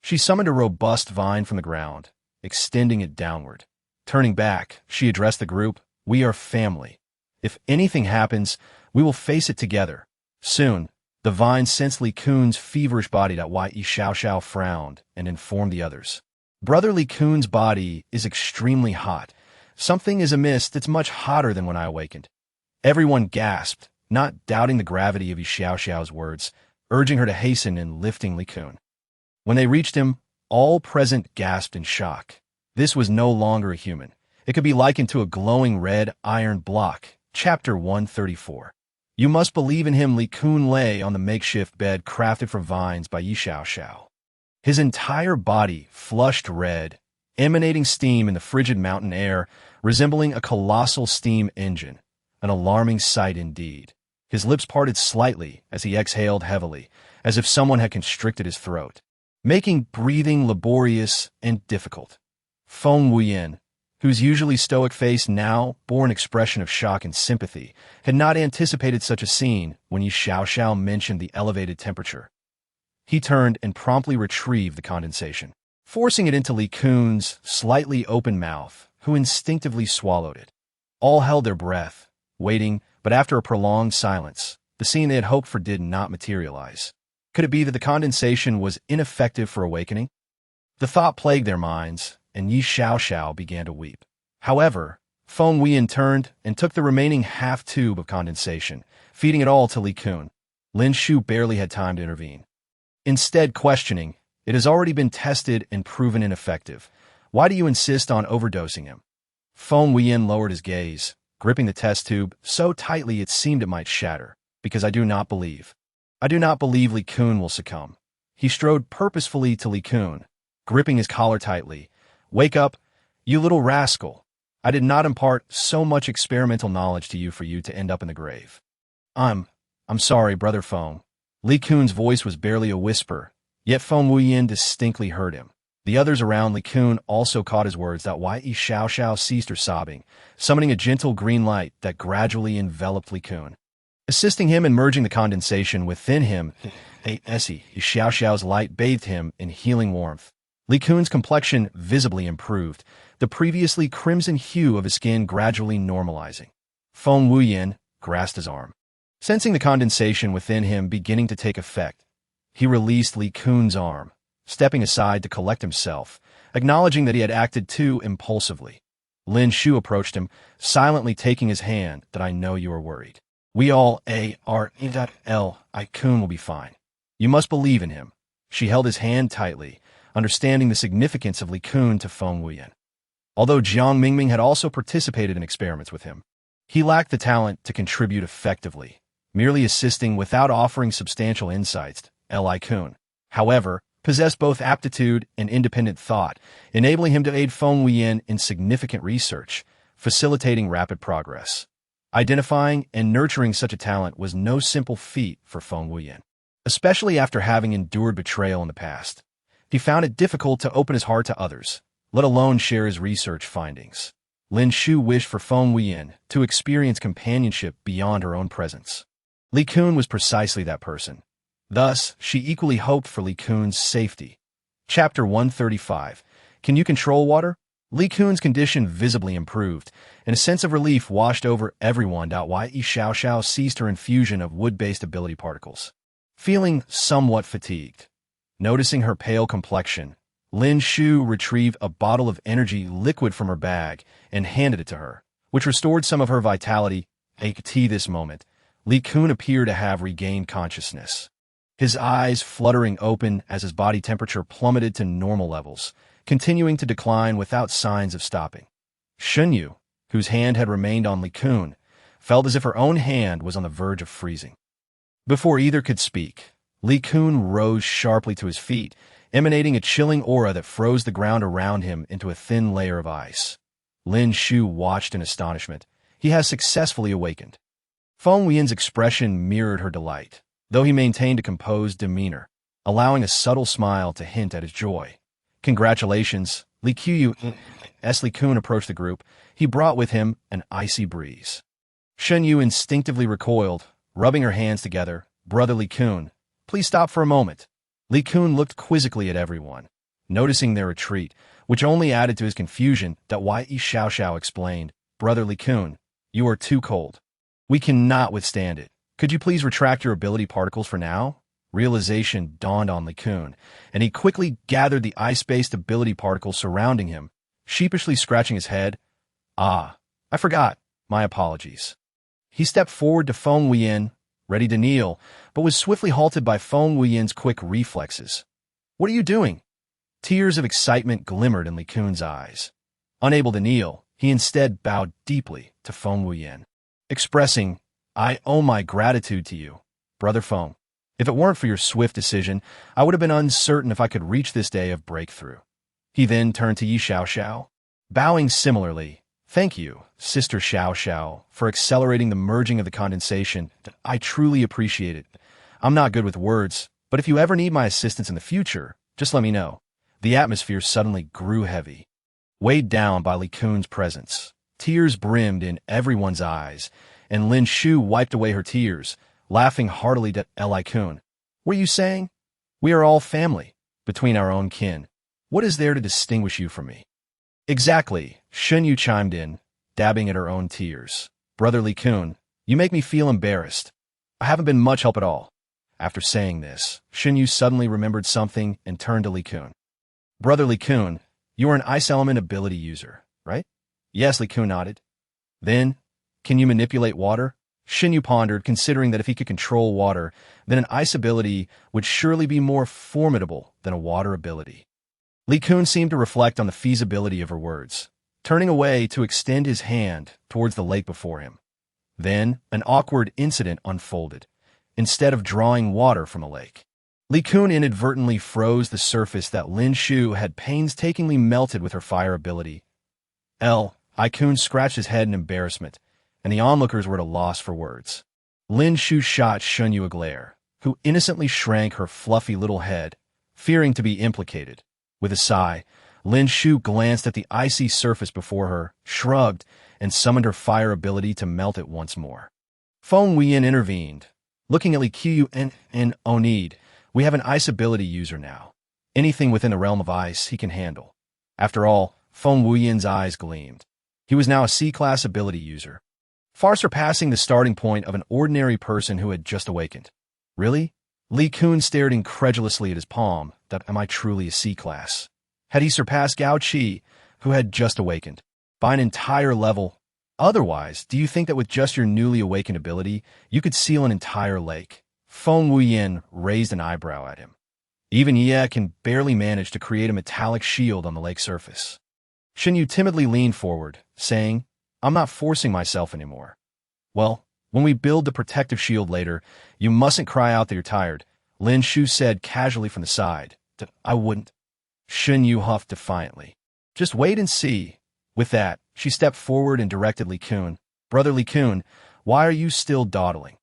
She summoned a robust vine from the ground, extending it downward. Turning back, she addressed the group. "We are family. If anything happens, we will face it together. Soon, the vine sensed Li Kun's feverish body. Yi Xiaoxiao frowned and informed the others. "Brother Li Kun's body is extremely hot. Something is amiss that's much hotter than when I awakened." Everyone gasped, not doubting the gravity of Yi Xiaoxiao's words, urging her to hasten and lifting Li Kun. When they reached him, all present gasped in shock. This was no longer a human. It could be likened to a glowing red iron block. Chapter 134. You must believe in him. Li Kun lay on the makeshift bed crafted from vines by Yi Xiaoxiao. His entire body flushed red, emanating steam in the frigid mountain air, resembling a colossal steam engine, an alarming sight indeed. His lips parted slightly as he exhaled heavily, as if someone had constricted his throat, making breathing laborious and difficult. Feng Wuyan, whose usually stoic face now bore an expression of shock and sympathy, had not anticipated such a scene when Yi Xiaoxiao mentioned the elevated temperature. He turned and promptly retrieved the condensation, forcing it into Li Kun's slightly open mouth, who instinctively swallowed it. All held their breath, waiting, but after a prolonged silence, the scene they had hoped for did not materialize. Could it be that the condensation was ineffective for awakening? The thought plagued their minds, and Yi Xiaoxiao began to weep. However, Feng Wuyan turned and took the remaining half-tube of condensation, feeding it all to Li Kun. Lin Shu barely had time to intervene. Instead, questioning, "It has already been tested and proven ineffective. Why do you insist on overdosing him?" Feng Wuyan lowered his gaze, gripping the test tube so tightly it seemed it might shatter. "Because I do not believe Li Kun will succumb." He strode purposefully to Li Kun, gripping his collar tightly. "Wake up, you little rascal. I did not impart so much experimental knowledge to you for you to end up in the grave." I'm sorry, Brother Feng." Li Kun's voice was barely a whisper, yet Feng Wuyan distinctly heard him. The others around Li Kun also caught his words. That Yi Xiaoxiao ceased her sobbing, summoning a gentle green light that gradually enveloped Li Kun, assisting him in merging the condensation within him. Yi Xiaoxiao's light bathed him in healing warmth. Li Kun's complexion visibly improved, the previously crimson hue of his skin gradually normalizing. Feng Wuyan grasped his arm. Sensing the condensation within him beginning to take effect, he released Li Kun's arm, stepping aside to collect himself, acknowledging that he had acted too impulsively. Lin Shu approached him, silently taking his hand. "That I know you are worried. We all Li Kun will be fine. You must believe in him." She held his hand tightly, understanding the significance of Li Kun to Feng Wuyan. Although Jiang Mingming had also participated in experiments with him, he lacked the talent to contribute effectively, merely assisting without offering substantial insights. Li Kun, however, possessed both aptitude and independent thought, enabling him to aid Feng Wuyan in significant research, facilitating rapid progress. Identifying and nurturing such a talent was no simple feat for Feng Wuyan, especially after having endured betrayal in the past. He found it difficult to open his heart to others, let alone share his research findings. Lin Shu wished for Feng Wuyan to experience companionship beyond her own presence. Li Kun was precisely that person. Thus, she equally hoped for Li Kun's safety. Chapter 135. Can you control water? Li Kun's condition visibly improved, and a sense of relief washed over everyone. Yi Xiaoxiao ceased her infusion of wood-based ability particles, feeling somewhat fatigued. Noticing her pale complexion, Lin Shu retrieved a bottle of energy liquid from her bag and handed it to her, which restored some of her vitality. At this moment, Li Kun appeared to have regained consciousness, his eyes fluttering open as his body temperature plummeted to normal levels, continuing to decline without signs of stopping. Shunyu, whose hand had remained on Li Kun, felt as if her own hand was on the verge of freezing. Before either could speak, Li Kun rose sharply to his feet, emanating a chilling aura that froze the ground around him into a thin layer of ice. Lin Shu watched in astonishment. He has successfully awakened. Feng Wuyan's expression mirrored her delight, though he maintained a composed demeanor, allowing a subtle smile to hint at his joy. Congratulations, Li Kun. As Li Kun approached the group, he brought with him an icy breeze. Shunyu instinctively recoiled, rubbing her hands together. Brother Li Kun, please stop for a moment. Li Kun looked quizzically at everyone, noticing their retreat, which only added to his confusion. Yi Xiaoxiao explained, Brother Li Kun, you are too cold. We cannot withstand it. Could you please retract your ability particles for now? Realization dawned on Li Kun, and he quickly gathered the ice-based ability particles surrounding him, sheepishly scratching his head. I forgot. My apologies. He stepped forward to Feng Wuyan, ready to kneel, but was swiftly halted by Feng Wuyan's quick reflexes. "What are you doing?" Tears of excitement glimmered in Li Kun's eyes. Unable to kneel, he instead bowed deeply to Feng Wuyan, expressing, "I owe my gratitude to you, Brother Feng. If it weren't for your swift decision, I would have been uncertain if I could reach this day of breakthrough." He then turned to Yi Xiaoxiao, bowing similarly. "Thank you, Sister Xiaoxiao, for accelerating the merging of the condensation. I truly appreciate it. I'm not good with words, but if you ever need my assistance in the future, just let me know." The atmosphere suddenly grew heavy. Weighed down by Li Kun's presence, tears brimmed in everyone's eyes, and Lin Shu wiped away her tears, laughing heartily to Li Kun. "What are you saying? We are all family, between our own kin. What is there to distinguish you from me?" "Exactly," Shen Yu chimed in, dabbing at her own tears. "Brother Li Kun, you make me feel embarrassed. I haven't been much help at all." After saying this, Shen Yu suddenly remembered something and turned to Li Kun. "Brother Li Kun, you are an ice element ability user, right?" "Yes," Li Kun nodded. "Then, can you manipulate water?" Shen Yu pondered, considering that if he could control water, then an ice ability would surely be more formidable than a water ability. Li Kun seemed to reflect on the feasibility of her words, turning away to extend his hand towards the lake before him. Then, an awkward incident unfolded. Instead of drawing water from the lake, Li Kun inadvertently froze the surface that Lin Shu had painstakingly melted with her fire ability. Li Kun scratched his head in embarrassment, and the onlookers were at a loss for words. Lin Shu shot Shen Yu a glare, who innocently shrank her fluffy little head, fearing to be implicated. With a sigh, Lin Shu glanced at the icy surface before her, shrugged, and summoned her fire ability to melt it once more. Feng Wuyan intervened. "Looking at Li Kun and Onid, we have an ice ability user now. Anything within the realm of ice he can handle." After all, Feng Wuyan's eyes gleamed. He was now a C-class ability user, far surpassing the starting point of an ordinary person who had just awakened. "Really?" Li Kun stared incredulously at his palm. "That am I truly a C-class?" Had he surpassed Gao Qi, who had just awakened, by an entire level? Otherwise, do you think that with just your newly awakened ability, you could seal an entire lake? Feng Wuyan raised an eyebrow at him. "Even Ye can barely manage to create a metallic shield on the lake surface." Shen Yu timidly leaned forward, saying, "I'm not forcing myself anymore." "Well, when we build the protective shield later, you mustn't cry out that you're tired," Lin Shu said casually from the side. "I wouldn't." Shen Yu huffed defiantly. "Just wait and see." With that, she stepped forward and directed Li Kun. "Brother Li Kun, why are you still dawdling?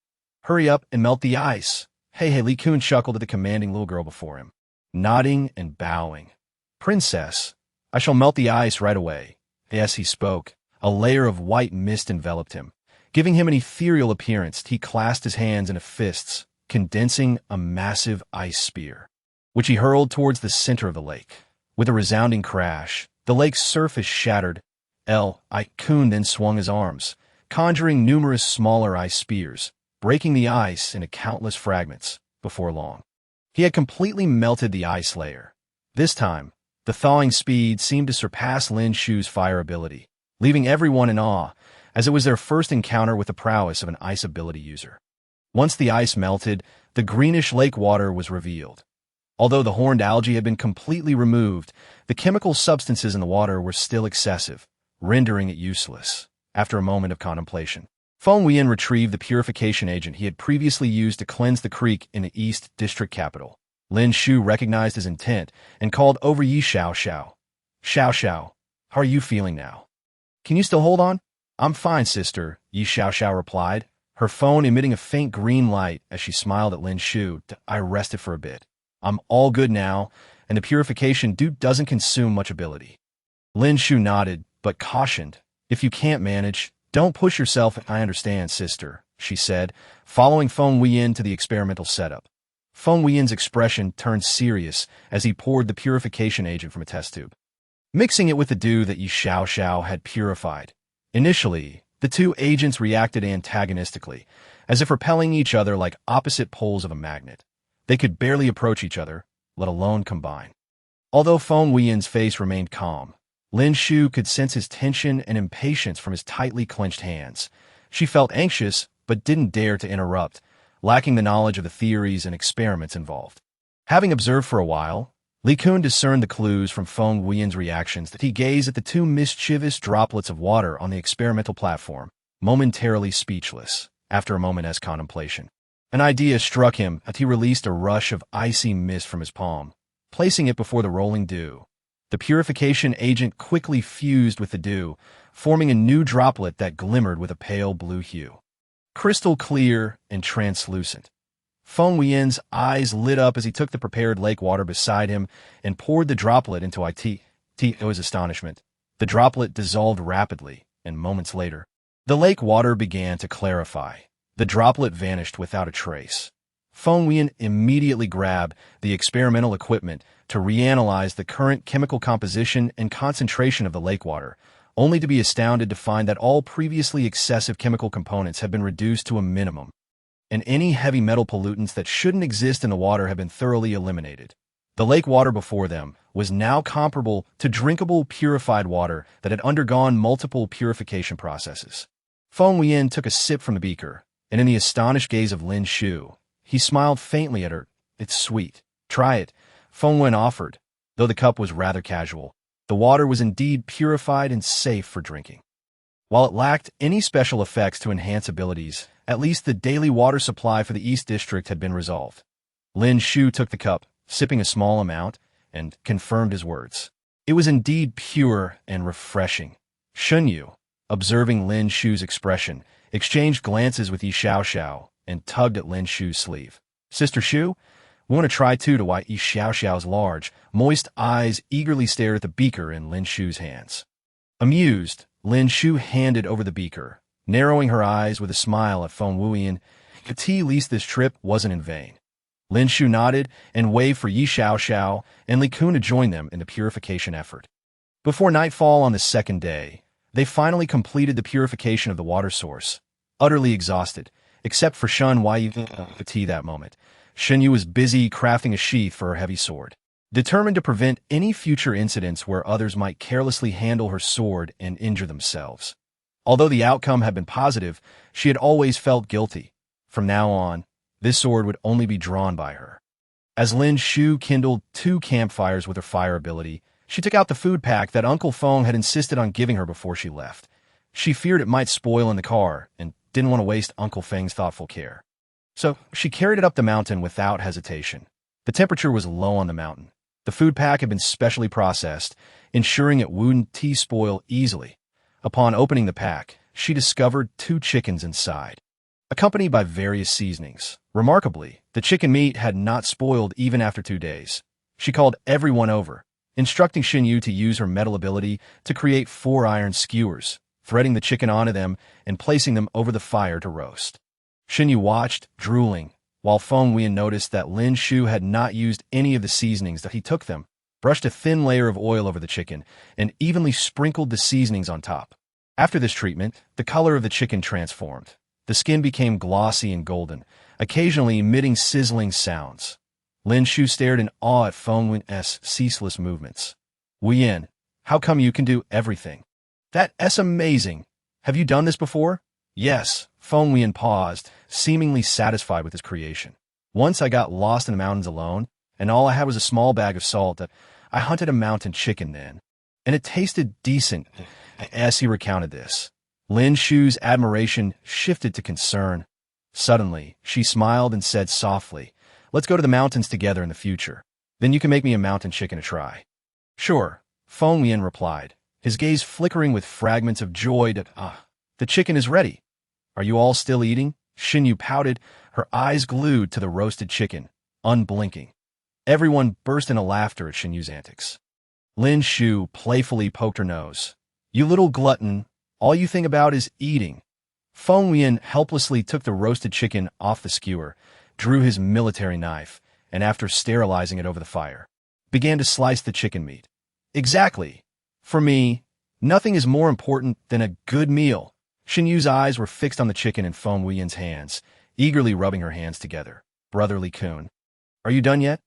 Hurry up and melt the ice." Hey, Li Kun chuckled at the commanding little girl before him, nodding and bowing. "Princess, I shall melt the ice right away." As he spoke, a layer of white mist enveloped him, giving him an ethereal appearance. He clasped his hands into fists, condensing a massive ice spear, which he hurled towards the center of the lake. With a resounding crash, the lake's surface shattered. Li Kun then swung his arms, conjuring numerous smaller ice spears, breaking the ice into countless fragments. Before long, he had completely melted the ice layer. This time, the thawing speed seemed to surpass Lin Shu's fire ability, leaving everyone in awe, as it was their first encounter with the prowess of an ice ability user. Once the ice melted, the greenish lake water was revealed. Although the horned algae had been completely removed, the chemical substances in the water were still excessive, rendering it useless. After a moment of contemplation, Feng Wuyan retrieved the purification agent he had previously used to cleanse the creek in the East District capital. Lin Shu recognized his intent and called over Yi Xiaoxiao. "Xiaoxiao, how are you feeling now? Can you still hold on?" "I'm fine, sister," Yi Xiaoxiao replied, her phone emitting a faint green light as she smiled at Lin Shu. "I rested for a bit. I'm all good now, and the purification doesn't consume much ability." Lin Shu nodded, but cautioned, "If you can't manage, don't push yourself." "I understand, sister," she said, following Feng Wuyan to the experimental setup. Feng Wuyan's expression turned serious as he poured the purification agent from a test tube, mixing it with the dew that Yi Xiaoxiao had purified. Initially, the two agents reacted antagonistically, as if repelling each other like opposite poles of a magnet. They could barely approach each other, let alone combine. Although Feng Wuyan's face remained calm, Lin Shu could sense his tension and impatience from his tightly clenched hands. She felt anxious, but didn't dare to interrupt, lacking the knowledge of the theories and experiments involved. Having observed for a while, Li Kun discerned the clues from Feng Wuyan's reactions that he gazed at the two mischievous droplets of water on the experimental platform, momentarily speechless, after a moment's contemplation. An idea struck him as he released a rush of icy mist from his palm, placing it before the rolling dew. The purification agent quickly fused with the dew, forming a new droplet that glimmered with a pale blue hue. Crystal clear and translucent. Feng Wuyan's eyes lit up as he took the prepared lake water beside him and poured the droplet into it. To his astonishment, the droplet dissolved rapidly, and moments later, the lake water began to clarify. The droplet vanished without a trace. Feng Wuyan immediately grabbed the experimental equipment to reanalyze the current chemical composition and concentration of the lake water, only to be astounded to find that all previously excessive chemical components have been reduced to a minimum, and any heavy metal pollutants that shouldn't exist in the water have been thoroughly eliminated. The lake water before them was now comparable to drinkable purified water that had undergone multiple purification processes. Feng Wuyan took a sip from the beaker, and in the astonished gaze of Lin Shu, he smiled faintly at her. "It's sweet. Try it," Feng Wuyan offered, though the cup was rather casual. The water was indeed purified and safe for drinking. While it lacked any special effects to enhance abilities, at least the daily water supply for the East District had been resolved. Lin Shu took the cup, sipping a small amount, and confirmed his words. It was indeed pure and refreshing. Shunyu, observing Lin Shu's expression, exchanged glances with Yi Xiaoxiao and tugged at Lin Shu's sleeve. "Sister Shu, we want to try too," to why Yi Xiaoxiao's large, moist eyes eagerly stared at the beaker in Lin Shu's hands. Amused, Lin Shu handed over the beaker, narrowing her eyes with a smile at Feng Wuyan. At least this trip wasn't in vain. Lin Shu nodded and waved for Yi Xiaoxiao and Li Kun to join them in the purification effort. Before nightfall on the second day, they finally completed the purification of the water source, utterly exhausted, except for Shun Yu that moment. Shun Yu was busy crafting a sheath for her heavy sword, determined to prevent any future incidents where others might carelessly handle her sword and injure themselves. Although the outcome had been positive, she had always felt guilty. From now on, this sword would only be drawn by her. As Lin Shu kindled 2 campfires with her fire ability, she took out the food pack that Uncle Feng had insisted on giving her before she left. She feared it might spoil in the car and didn't want to waste Uncle Feng's thoughtful care. So she carried it up the mountain without hesitation. The temperature was low on the mountain. The food pack had been specially processed, ensuring it wouldn't spoil easily. Upon opening the pack, she discovered 2 chickens inside, accompanied by various seasonings. Remarkably, the chicken meat had not spoiled even after 2 days. She called everyone over, instructing Xinyu to use her metal ability to create 4 iron skewers, threading the chicken onto them and placing them over the fire to roast. Xinyu watched, drooling, while Feng Wuyan noticed that Lin Shu had not used any of the seasonings that he took them, brushed a thin layer of oil over the chicken, and evenly sprinkled the seasonings on top. After this treatment, the color of the chicken transformed. The skin became glossy and golden, occasionally emitting sizzling sounds. Lin Shu stared in awe at Feng Wuyan's ceaseless movements. "Wuyan, how come you can do everything? That's amazing. Have you done this before?" "Yes," Feng Wuyan paused, seemingly satisfied with his creation. "Once I got lost in the mountains alone, and all I had was a small bag of salt. I hunted a mountain chicken then, and it tasted decent." As he recounted this, Lin Shu's admiration shifted to concern. Suddenly, she smiled and said softly, "Let's go to the mountains together in the future. Then you can make me a mountain chicken to try." "Sure," Feng Wuyan replied, his gaze flickering with fragments of joy. The chicken is ready. Are you all still eating?" Xinyu pouted, her eyes glued to the roasted chicken, unblinking. Everyone burst into laughter at Xinyu's antics. Lin Shu playfully poked her nose. "You little glutton, all you think about is eating." Feng Wuyan helplessly took the roasted chicken off the skewer, drew his military knife, and after sterilizing it over the fire, began to slice the chicken meat. "Exactly. For me, nothing is more important than a good meal." Xinyu's eyes were fixed on the chicken in Feng Wuyan's hands, eagerly rubbing her hands together. "Brotherly Kun, are you done yet?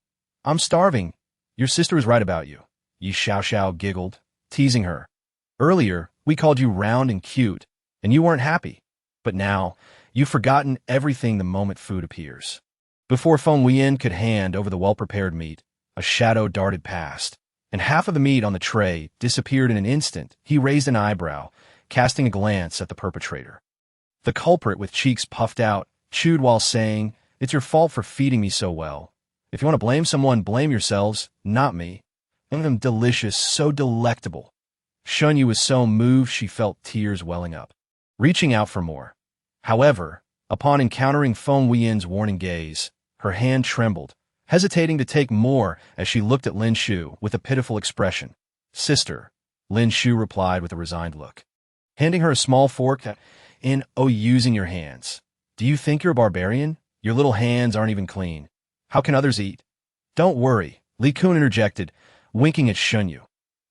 I'm starving. Your sister is right about you." Yi Xiaoxiao giggled, teasing her. "Earlier, we called you round and cute, and you weren't happy. But now, you've forgotten everything the moment food appears. Before Feng Wuyan could hand over the well-prepared meat, a shadow darted past, and half of the meat on the tray disappeared in an instant. He raised an eyebrow, casting a glance at the perpetrator. The culprit, with cheeks puffed out, chewed while saying, "It's your fault for feeding me so well. If you want to blame someone, blame yourselves, not me. I'm delicious, so delectable." Shunyu was so moved she felt tears welling up, reaching out for more. However, upon encountering Feng Wuyan's warning gaze, her hand trembled, hesitating to take more as she looked at Lin Shu with a pitiful expression. "Sister," Lin Shu replied with a resigned look, handing her a small fork. Using your hands. Do you think you're a barbarian? Your little hands aren't even clean. How can others eat?" "Don't worry," Li Kun interjected, winking at Shunyu.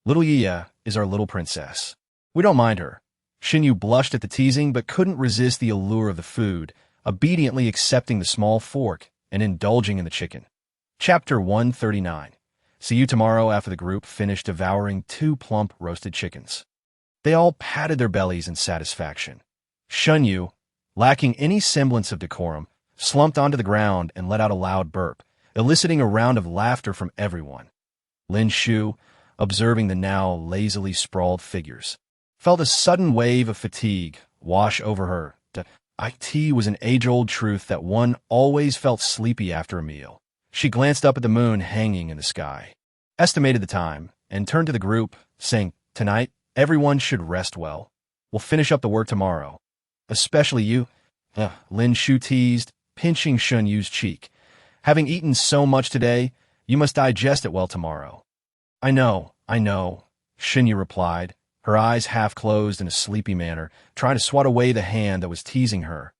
"Little Yiya is our little princess. We don't mind her." Shunyu blushed at the teasing but couldn't resist the allure of the food, obediently accepting the small fork and indulging in the chicken. Chapter 139. See you tomorrow. After the group finished devouring 2 plump roasted chickens, they all patted their bellies in satisfaction. Shunyu, lacking any semblance of decorum, slumped onto the ground and let out a loud burp, eliciting a round of laughter from everyone. Lin Shu, observing the now lazily sprawled figures, felt a sudden wave of fatigue wash over her. It was an age-old truth that one always felt sleepy after a meal. She glanced up at the moon hanging in the sky, estimated the time, and turned to the group, saying, "Tonight, everyone should rest well. We'll finish up the work tomorrow. Especially you." Lin Shu teased, pinching Shunyu's cheek. "Having eaten so much today, you must digest it well tomorrow." I know, Shunyu replied, her eyes half closed in a sleepy manner, trying to swat away the hand that was teasing her.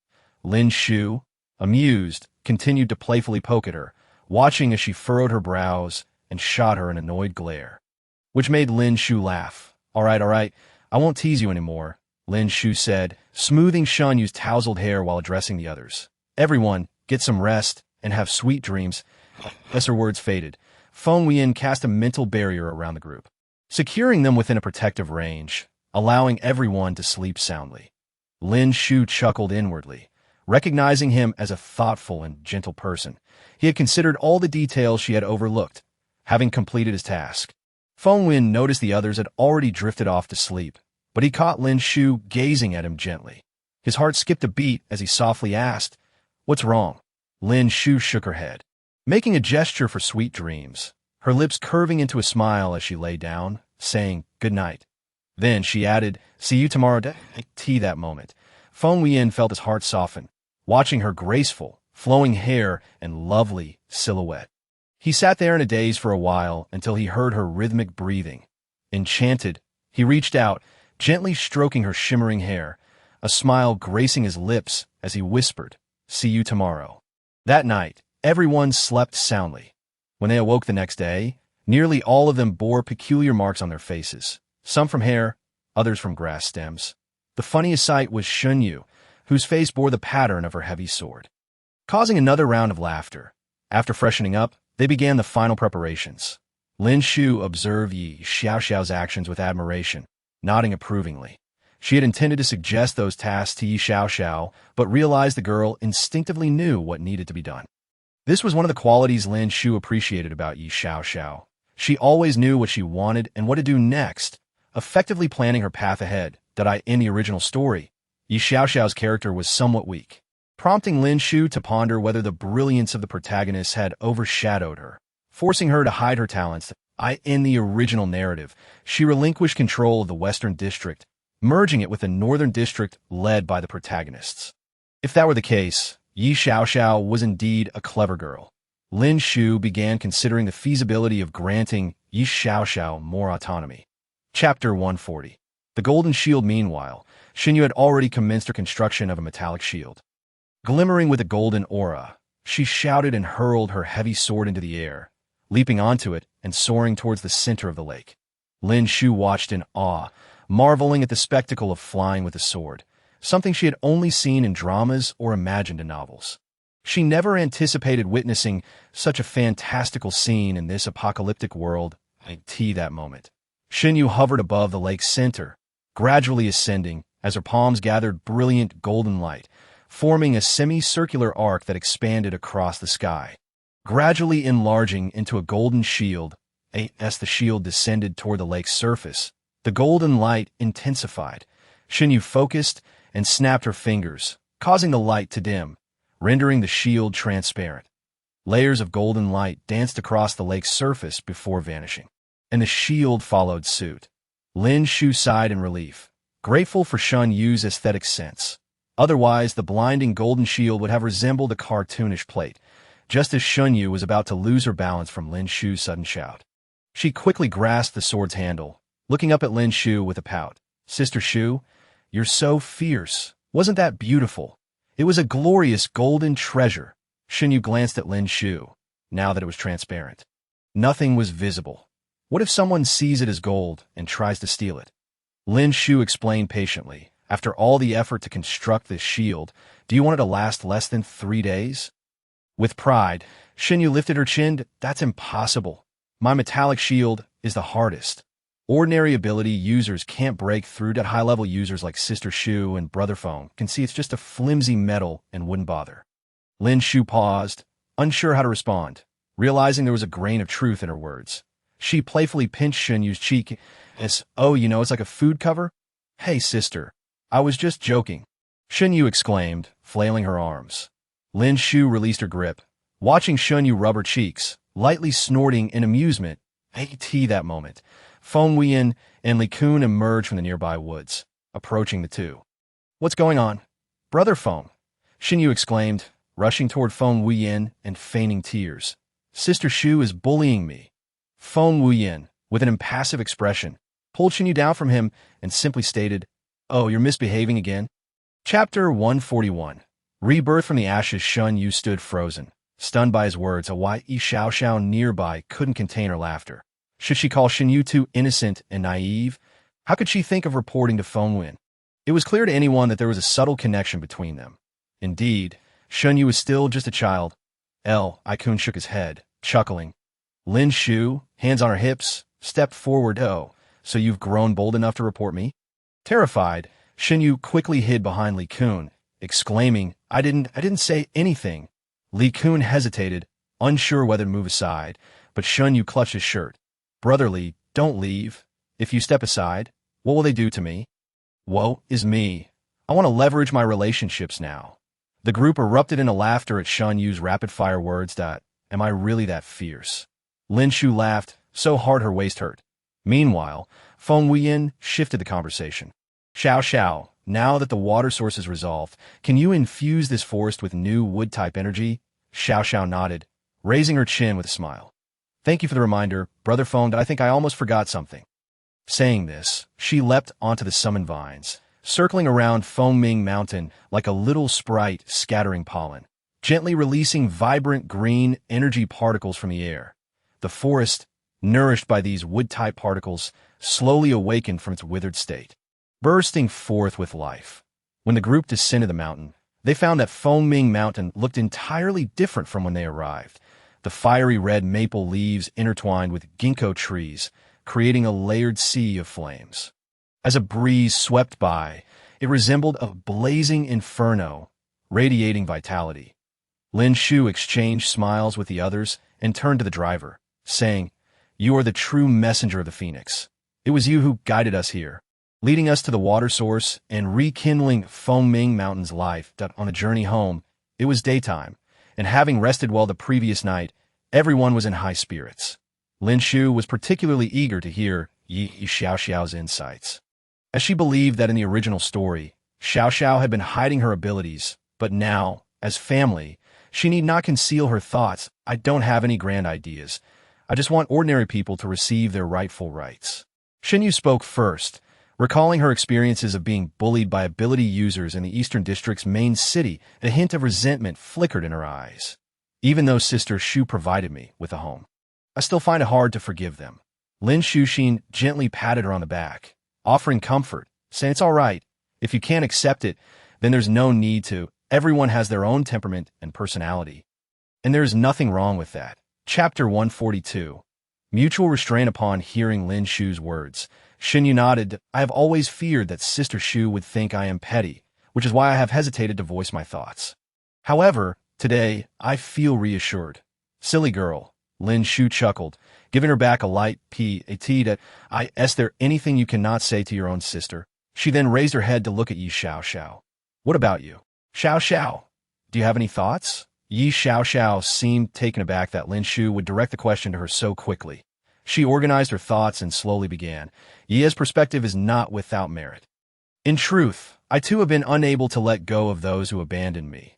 Lin Shu, amused, continued to playfully poke at her, watching as she furrowed her brows and shot her an annoyed glare, which made Lin Shu laugh. All right, I won't tease you anymore," Lin Shu said, smoothing Shunyu's tousled hair while addressing the others. "Everyone, get some rest and have sweet dreams." As her words faded, Feng Wuyan cast a mental barrier around the group, securing them within a protective range, allowing everyone to sleep soundly. Lin Shu chuckled inwardly, recognizing him as a thoughtful and gentle person. He had considered all the details she had overlooked, having completed his task. Feng Wuyan noticed the others had already drifted off to sleep, but he caught Lin Shu gazing at him gently. His heart skipped a beat as he softly asked, "What's wrong?" Lin Shu shook her head, making a gesture for sweet dreams, her lips curving into a smile as she lay down, saying, "Good night." Then she added, "See you tomorrow." That moment, Feng Wuyan felt his heart soften, watching her graceful, flowing hair and lovely silhouette. He sat there in a daze for a while until he heard her rhythmic breathing. Enchanted, he reached out, gently stroking her shimmering hair, a smile gracing his lips as he whispered, "See you tomorrow." That night, everyone slept soundly. When they awoke the next day, nearly all of them bore peculiar marks on their faces, some from hair, others from grass stems. The funniest sight was Shunyu, whose face bore the pattern of her heavy sword, causing another round of laughter. After freshening up, they began the final preparations. Lin Shu observed Yi Xiaoxiao's actions with admiration, nodding approvingly. She had intended to suggest those tasks to Yi Xiaoxiao, but realized the girl instinctively knew what needed to be done. This was one of the qualities Lin Shu appreciated about Yi Xiaoxiao. She always knew what she wanted and what to do next, effectively planning her path ahead. In the original story, Yi Xiaoxiao's character was somewhat weak, prompting Lin Shu to ponder whether the brilliance of the protagonist had overshadowed her, forcing her to hide her talents. In the original narrative, she relinquished control of the Western District, merging it with the Northern District led by the protagonists. If that were the case, Yi Xiaoxiao was indeed a clever girl. Lin Shu began considering the feasibility of granting Yi Xiaoxiao more autonomy. Chapter 140. The Golden Shield. Meanwhile, Xinyu had already commenced her construction of a metallic shield. Glimmering with a golden aura, she shouted and hurled her heavy sword into the air, leaping onto it and soaring towards the center of the lake. Lin Shu watched in awe, marveling at the spectacle of flying with a sword, something she had only seen in dramas or imagined in novels. She never anticipated witnessing such a fantastical scene in this apocalyptic world. That moment, Xinyu hovered above the lake's center, gradually ascending as her palms gathered brilliant golden light, forming a semicircular arc that expanded across the sky, gradually enlarging into a golden shield. As the shield descended toward the lake's surface, the golden light intensified. Xinyu focused and snapped her fingers, causing the light to dim, rendering the shield transparent. Layers of golden light danced across the lake's surface before vanishing, and the shield followed suit. Lin Shu sighed in relief, grateful for Xun Yu's aesthetic sense. Otherwise, the blinding golden shield would have resembled a cartoonish plate, just as Xun Yu was about to lose her balance from Lin Shu's sudden shout. She quickly grasped the sword's handle, looking up at Lin Shu with a pout. "Sister Shu, you're so fierce. Wasn't that beautiful? It was a glorious golden treasure." Xinyu glanced at Lin Shu, now that it was transparent. Nothing was visible. What if someone sees it as gold and tries to steal it? Lin Shu explained patiently. "After all the effort to construct this shield, do you want it to last less than 3 days?" With pride, Xinyu lifted her chin. "That's impossible. My metallic shield is the hardest. Ordinary ability users can't break through that. High-level users like Sister Shu and Brother Feng can see it's just a flimsy metal and wouldn't bother." Lin Shu paused, unsure how to respond, realizing there was a grain of truth in her words. She playfully pinched Xinyu's cheek as, "Oh, it's like a food cover? Hey, sister, I was just joking," Xinyu exclaimed, flailing her arms. Lin Shu released her grip, watching Xinyu rub her cheeks, lightly snorting in amusement. That moment, Feng Wuyan and Li Kun emerged from the nearby woods, approaching the two. "What's going on?" "Brother Feng," Xinyu exclaimed, rushing toward Feng Wuyan and feigning tears. "Sister Shu is bullying me." Feng Wuyan, with an impassive expression, pulled Xinyu down from him and simply stated, "Oh, you're misbehaving again?" Chapter 141. Rebirth from the ashes. Xun Yu stood frozen, stunned by his words. A Yi Xiao Xiao nearby couldn't contain her laughter. Should she call Xinyu too innocent and naive? How could she think of reporting to Feng Wuyan? It was clear to anyone that there was a subtle connection between them. Indeed, Xinyu was still just a child. Ikun shook his head, chuckling. Lin Shu, hands on her hips, stepped forward. "Oh, so you've grown bold enough to report me?" Terrified, Xinyu quickly hid behind Li Kun, exclaiming, I didn't say anything." Li Kun hesitated, unsure whether to move aside, but Xinyu clutched his shirt. "Brotherly, don't leave. If you step aside, what will they do to me?" "Woe is me. I want to leverage my relationships now." The group erupted into laughter at Xun Yu's rapid-fire words. "Am I really that fierce?" Lin Shu laughed, so hard her waist hurt. Meanwhile, Feng Wuyan shifted the conversation. "Xiao Xiao, now that the water source is resolved, can you infuse this forest with new wood-type energy?" Xiao Xiao nodded, raising her chin with a smile. "Thank you for the reminder, Brother Feng. I think I almost forgot something." Saying this, she leapt onto the summon vines, circling around Fengming Mountain like a little sprite scattering pollen, gently releasing vibrant green energy particles from the air. The forest, nourished by these wood-type particles, slowly awakened from its withered state, bursting forth with life. When the group descended the mountain, they found that Fengming Mountain looked entirely different from when they arrived. The fiery red maple leaves intertwined with ginkgo trees, creating a layered sea of flames. As a breeze swept by, it resembled a blazing inferno, radiating vitality. Lin Shu exchanged smiles with the others and turned to the driver, saying, "You are the true messenger of the Phoenix. It was you who guided us here, leading us to the water source and rekindling Fengming Mountain's life." On the journey home, it was daytime, and having rested well the previous night, everyone was in high spirits. Lin Shu was particularly eager to hear Yi Xiao Xiao's insights, as she believed that in the original story, Xiao Xiao had been hiding her abilities, but now, as family, she need not conceal her thoughts. "I don't have any grand ideas. I just want ordinary people to receive their rightful rights." Xinyu spoke first, recalling her experiences of being bullied by ability users in the Eastern District's main city. A hint of resentment flickered in her eyes. "Even though Sister Shu provided me with a home, I still find it hard to forgive them." Lin Shuxin gently patted her on the back, offering comfort, saying it's all right. If you can't accept it, then there's no need to. Everyone has their own temperament and personality, and there's nothing wrong with that. Chapter 142. Mutual restraint. Upon hearing Lin Shu's words, Xinyu nodded. I have always feared that Sister Shu would think I am petty, which is why I have hesitated to voice my thoughts. However, today, I feel reassured. Silly girl, Lin Shu chuckled, giving her back a light pat. Is there anything you cannot say to your own sister? She then raised her head to look at Yi Xiao. What about you? Xiao, do you have any thoughts? Yi Xiao seemed taken aback that Lin Shu would direct the question to her so quickly. She organized her thoughts and slowly began. Yi's perspective is not without merit. In truth, I too have been unable to let go of those who abandoned me.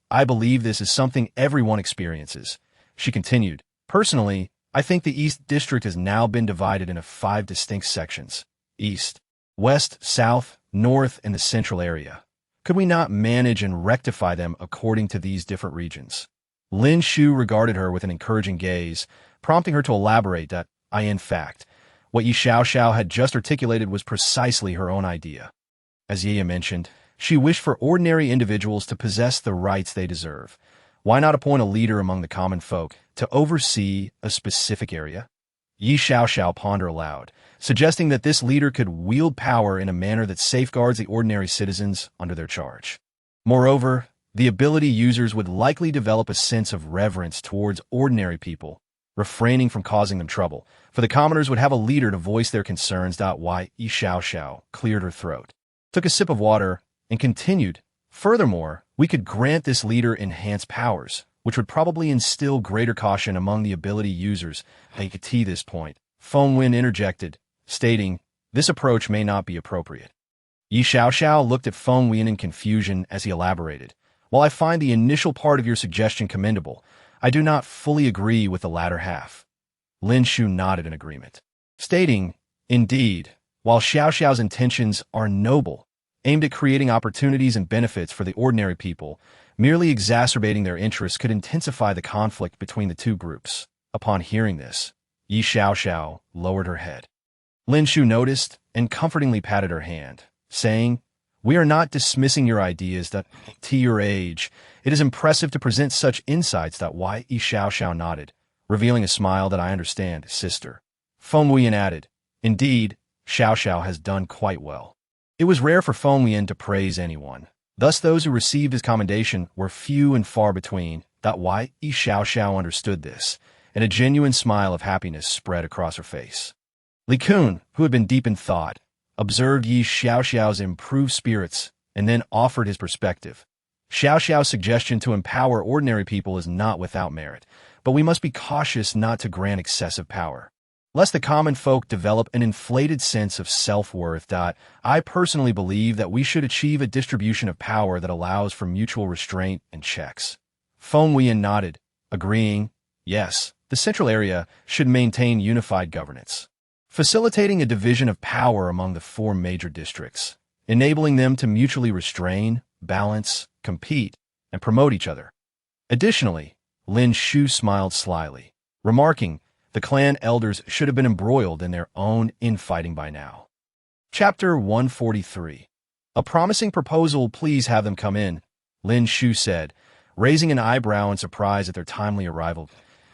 I believe this is something everyone experiences. She continued, personally, I think the East District has now been divided into 5 distinct sections. East, West, South, North, and the Central area. Could we not manage and rectify them according to these different regions? Lin Shu regarded her with an encouraging gaze, prompting her to elaborate that, in fact, what Yi Xiao had just articulated was precisely her own idea. As Yi mentioned, she wished for ordinary individuals to possess the rights they deserve. Why not appoint a leader among the common folk to oversee a specific area? Yi Xiao pondered aloud, suggesting that this leader could wield power in a manner that safeguards the ordinary citizens under their charge. Moreover, the ability users would likely develop a sense of reverence towards ordinary people, refraining from causing them trouble, for the commoners would have a leader to voice their concerns. Yi Xiao cleared her throat, took a sip of water, and continued, furthermore, we could grant this leader enhanced powers, which would probably instill greater caution among the ability users. At this point, Feng Wuyan interjected, stating, this approach may not be appropriate. Yi Xiao looked at Feng Wuyan in confusion as he elaborated. While I find the initial part of your suggestion commendable, I do not fully agree with the latter half. Lin Shu nodded in agreement, stating, indeed, while Xiao's intentions are noble, aimed at creating opportunities and benefits for the ordinary people, merely exacerbating their interests could intensify the conflict between the two groups. Upon hearing this, Yi Xiao lowered her head. Lin Shu noticed and comfortingly patted her hand, saying, we are not dismissing your ideas that, to your age, it is impressive to present such insights. Yi Xiao nodded, revealing a smile that I understand, sister. Feng Wuyan added, indeed, Xiao has done quite well. It was rare for Feng Wuyan to praise anyone. Thus those who received his commendation were few and far between. Yi Xiao understood this, and a genuine smile of happiness spread across her face. Li Kun, who had been deep in thought, observed Yi Xiao's improved spirits and then offered his perspective. Xiao's suggestion to empower ordinary people is not without merit, but we must be cautious not to grant excessive power, lest the common folk develop an inflated sense of self-worth. I personally believe that we should achieve a distribution of power that allows for mutual restraint and checks. Feng Wuyan nodded, agreeing, yes, the central area should maintain unified governance, facilitating a division of power among the 4 major districts, enabling them to mutually restrain, balance, compete, and promote each other. Additionally, Lin Shu smiled slyly, remarking, the clan elders should have been embroiled in their own infighting by now. Chapter 143. A promising proposal, please have them come in, Lin Shu said, raising an eyebrow in surprise at their timely arrival.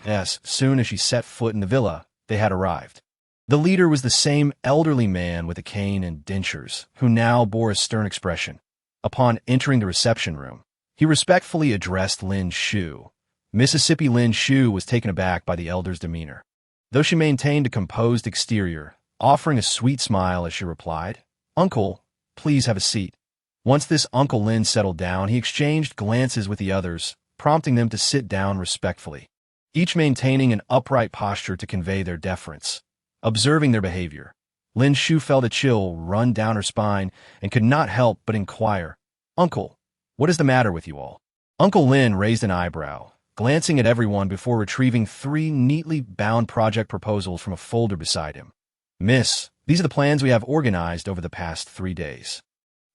Yes, soon as she set foot in the villa, they had arrived. The leader was the same elderly man with a cane and dentures, who now bore a stern expression. Upon entering the reception room, he respectfully addressed Lin Shu. Mississippi Lin Shu was taken aback by the elder's demeanor, though she maintained a composed exterior, offering a sweet smile as she replied, Uncle, please have a seat. Once this Uncle Lin settled down, he exchanged glances with the others, prompting them to sit down respectfully, each maintaining an upright posture to convey their deference. Observing their behavior, Lin Shu felt a chill run down her spine and could not help but inquire, Uncle, what is the matter with you all? Uncle Lin raised an eyebrow, glancing at everyone before retrieving 3 neatly bound project proposals from a folder beside him. Miss, these are the plans we have organized over the past 3 days.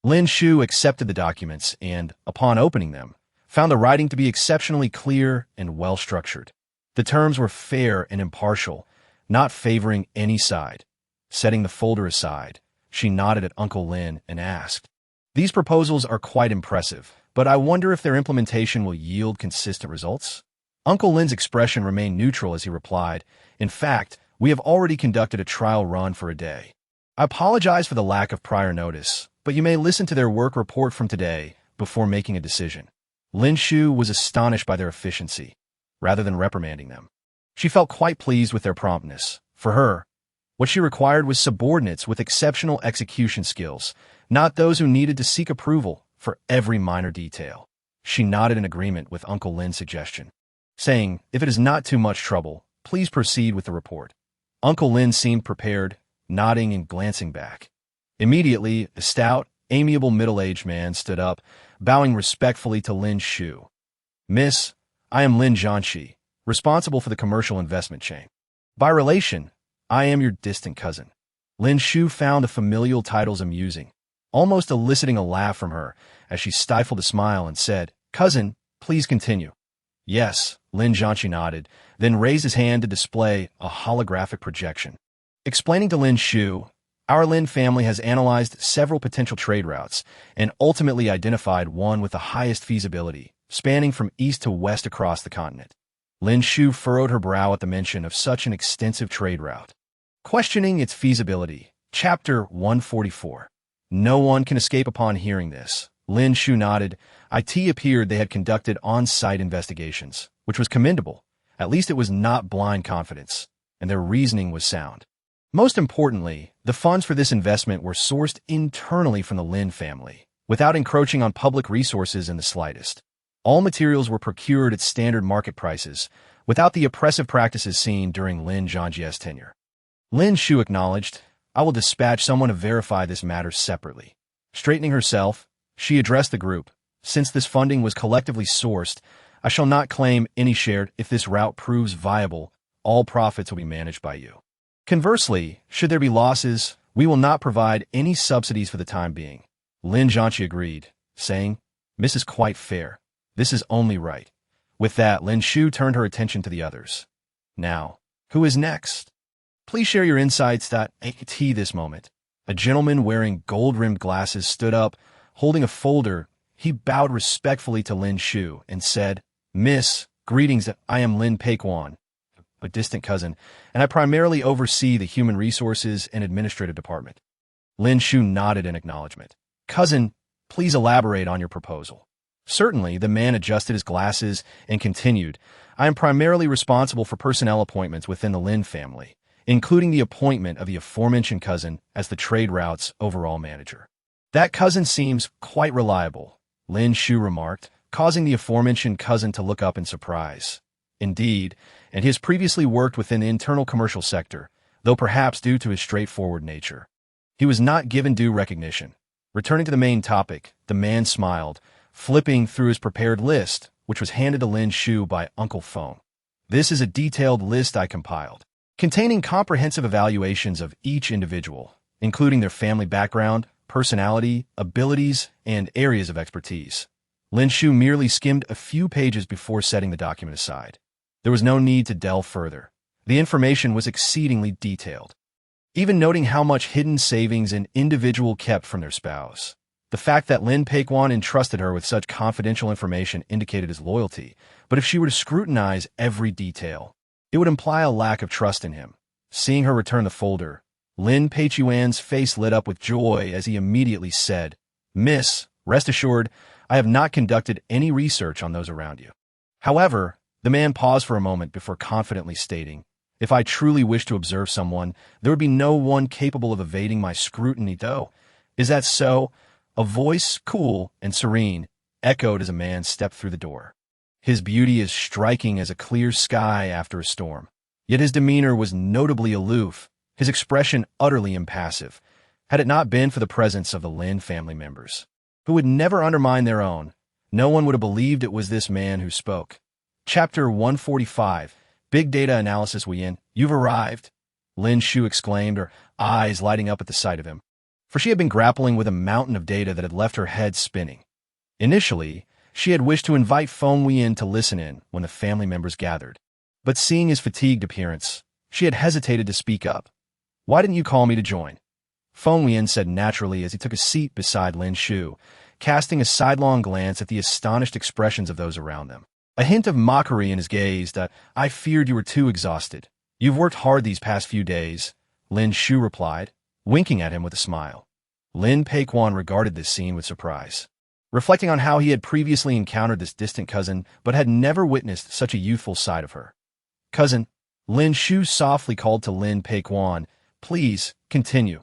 Lin Shu accepted the documents and, upon opening them, found the writing to be exceptionally clear and well-structured. The terms were fair and impartial, not favoring any side. Setting the folder aside, she nodded at Uncle Lin and asked, these proposals are quite impressive, but I wonder if their implementation will yield consistent results? Uncle Lin's expression remained neutral as he replied, in fact, we have already conducted a trial run for a day. I apologize for the lack of prior notice, but you may listen to their work report from today before making a decision. Lin Shu was astonished by their efficiency, rather than reprimanding them. She felt quite pleased with their promptness. For her, what she required was subordinates with exceptional execution skills, not those who needed to seek approval for every minor detail. She nodded in agreement with Uncle Lin's suggestion, saying, "If it is not too much trouble, please proceed with the report." Uncle Lin seemed prepared, nodding and glancing back. Immediately, a stout, amiable middle-aged man stood up, bowing respectfully to Lin Shu. "Miss, I am Lin Jianxi, responsible for the commercial investment chain. By relation, I am your distant cousin." Lin Shu found the familial titles amusing, almost eliciting a laugh from her as she stifled a smile and said, "Cousin, please continue." "Yes," Lin Jianxi nodded, then raised his hand to display a holographic projection. Explaining to Lin Shu, "Our Lin family has analyzed several potential trade routes and ultimately identified one with the highest feasibility, spanning from east to west across the continent." Lin Shu furrowed her brow at the mention of such an extensive trade route. Questioning its feasibility. Chapter 144. No one can escape upon hearing this. Lin Shu nodded. It appeared they had conducted on-site investigations, which was commendable. At least it was not blind confidence, and their reasoning was sound. Most importantly, the funds for this investment were sourced internally from the Lin family, without encroaching on public resources in the slightest. All materials were procured at standard market prices, without the oppressive practices seen during Lin Jianxi's tenure. Lin Shu acknowledged, "I will dispatch someone to verify this matter separately." Straightening herself, she addressed the group. "Since this funding was collectively sourced, I shall not claim any share. If this route proves viable, all profits will be managed by you. Conversely, should there be losses, we will not provide any subsidies for the time being." Lin Jianxi agreed, saying, "This is quite fair. This is only right." With that, Lin Shu turned her attention to the others. "Now, who is next? Please share your insights." At this moment, a gentleman wearing gold-rimmed glasses stood up, holding a folder. He bowed respectfully to Lin Shu and said, "Miss, greetings. I am Lin Peiquan, a distant cousin, and I primarily oversee the Human Resources and Administrative Department." Lin Shu nodded in acknowledgement. "Cousin, please elaborate on your proposal." Certainly, the man adjusted his glasses and continued, "I am primarily responsible for personnel appointments within the Lin family, including the appointment of the aforementioned cousin as the trade route's overall manager." "That cousin seems quite reliable," Lin Shu remarked, causing the aforementioned cousin to look up in surprise. Indeed, and he has previously worked within the internal commercial sector, though perhaps due to his straightforward nature, he was not given due recognition. Returning to the main topic, the man smiled, flipping through his prepared list, which was handed to Lin Shu by Uncle Feng. "This is a detailed list I compiled, containing comprehensive evaluations of each individual, including their family background, personality, abilities, and areas of expertise." Lin Shu merely skimmed a few pages before setting the document aside. There was no need to delve further. The information was exceedingly detailed, even noting how much hidden savings an individual kept from their spouse. The fact that Lin Peiquan entrusted her with such confidential information indicated his loyalty, but if she were to scrutinize every detail, it would imply a lack of trust in him. Seeing her return the folder, Lin Peiquan's face lit up with joy as he immediately said, "Miss, rest assured, I have not conducted any research on those around you." However, the man paused for a moment before confidently stating, "If I truly wish to observe someone, there would be no one capable of evading my scrutiny, though. Is that so?" A voice, cool and serene, echoed as a man stepped through the door. His beauty is striking as a clear sky after a storm. Yet his demeanor was notably aloof, his expression utterly impassive. Had it not been for the presence of the Lin family members, who would never undermine their own, no one would have believed it was this man who spoke. Chapter 145. Big Data Analysis. Wuyan, you've arrived, Lin Shu exclaimed, her eyes lighting up at the sight of him. For she had been grappling with a mountain of data that had left her head spinning. Initially, she had wished to invite Feng Wuyan to listen in when the family members gathered. But seeing his fatigued appearance, she had hesitated to speak up. "Why didn't you call me to join?" Feng Wuyan said naturally as he took a seat beside Lin Shu, casting a sidelong glance at the astonished expressions of those around them. A hint of mockery in his gaze that, "I feared you were too exhausted. You've worked hard these past few days," Lin Shu replied. winking at him with a smile. Lin Peiquan regarded this scene with surprise, reflecting on how he had previously encountered this distant cousin but had never witnessed such a youthful side of her. "Cousin," Lin Shu softly called to Lin Peiquan, "please, continue.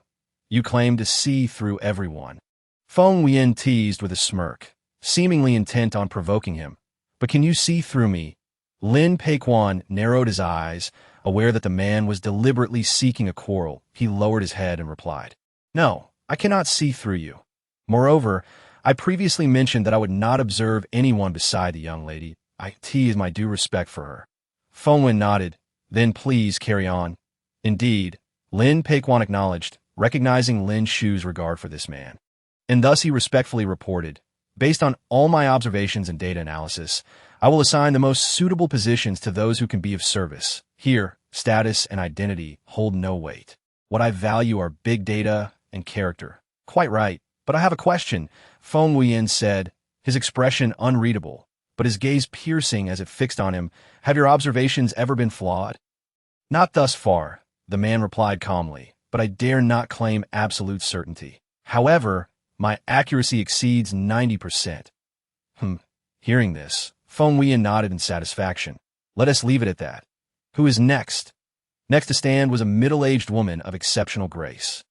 You claim to see through everyone." Feng Wuyan teased with a smirk, seemingly intent on provoking him. "But can you see through me?" Lin Peiquan narrowed his eyes, aware that the man was deliberately seeking a quarrel. He lowered his head and replied, "No, I cannot see through you. Moreover, I previously mentioned that I would not observe anyone beside the young lady. I tease my due respect for her." Feng Wuyan nodded. "Then please carry on." "Indeed," Lin Peiquan acknowledged, recognizing Lin Shu's regard for this man. And thus he respectfully reported, "Based on all my observations and data analysis, I will assign the most suitable positions to those who can be of service. Here, status and identity hold no weight. What I value are big data and character." "Quite right, but I have a question," Feng Wuyan said, his expression unreadable, but his gaze piercing as it fixed on him. "Have your observations ever been flawed?" "Not thus far," the man replied calmly, "but I dare not claim absolute certainty. However, my accuracy exceeds 90%. Hearing this, Feng Wuyan nodded in satisfaction. "Let us leave it at that. Who is next?" Next to stand was a middle-aged woman of exceptional grace,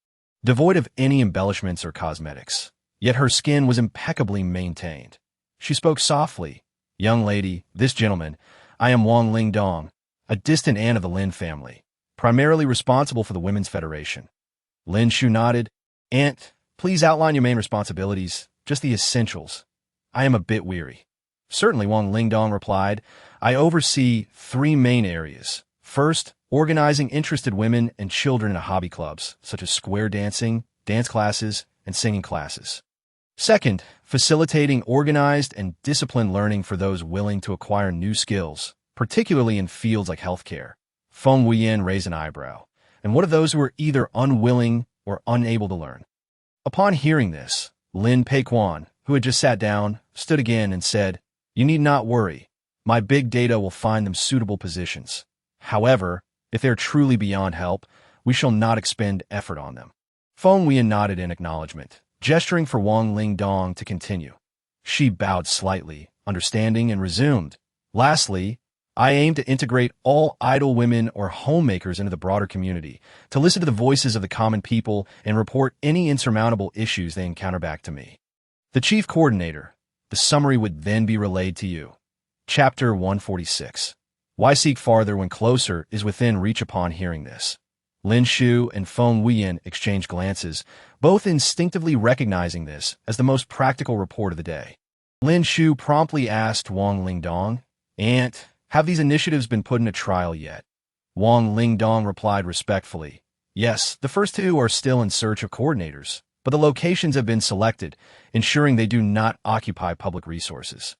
devoid of any embellishments or cosmetics, yet her skin was impeccably maintained. She spoke softly. "Young lady, this gentleman, I am Wang Lingdong, a distant aunt of the Lin family, primarily responsible for the Women's Federation." Lin Shu nodded. "Aunt, please outline your main responsibilities, just the essentials. I am a bit weary." "Certainly," Wang Lingdong replied. "I oversee 3 main areas. First, organizing interested women and children in hobby clubs, such as square dancing, dance classes, and singing classes. Second, facilitating organized and disciplined learning for those willing to acquire new skills, particularly in fields like healthcare." Feng Wuyan raised an eyebrow. "And what of those who are either unwilling or unable to learn?" Upon hearing this, Lin Peiquan, who had just sat down, stood again and said, "You need not worry. My big data will find them suitable positions. However, if they are truly beyond help, we shall not expend effort on them." Feng Wuyan nodded in acknowledgement, gesturing for Wang Lingdong to continue. She bowed slightly, understanding, and resumed. "Lastly, I aim to integrate all idle women or homemakers into the broader community, to listen to the voices of the common people and report any insurmountable issues they encounter back to me. The chief coordinator, the summary would then be relayed to you." Chapter 146. Why seek farther when closer is within reach? Upon hearing this, Lin Shu and Feng Wuyan exchanged glances, both instinctively recognizing this as the most practical report of the day. Lin Shu promptly asked Wang Lingdong, "Aunt, have these initiatives been put into trial yet?" Wang Lingdong replied respectfully, "Yes, the first 2 are still in search of coordinators, but the locations have been selected, ensuring they do not occupy public resources.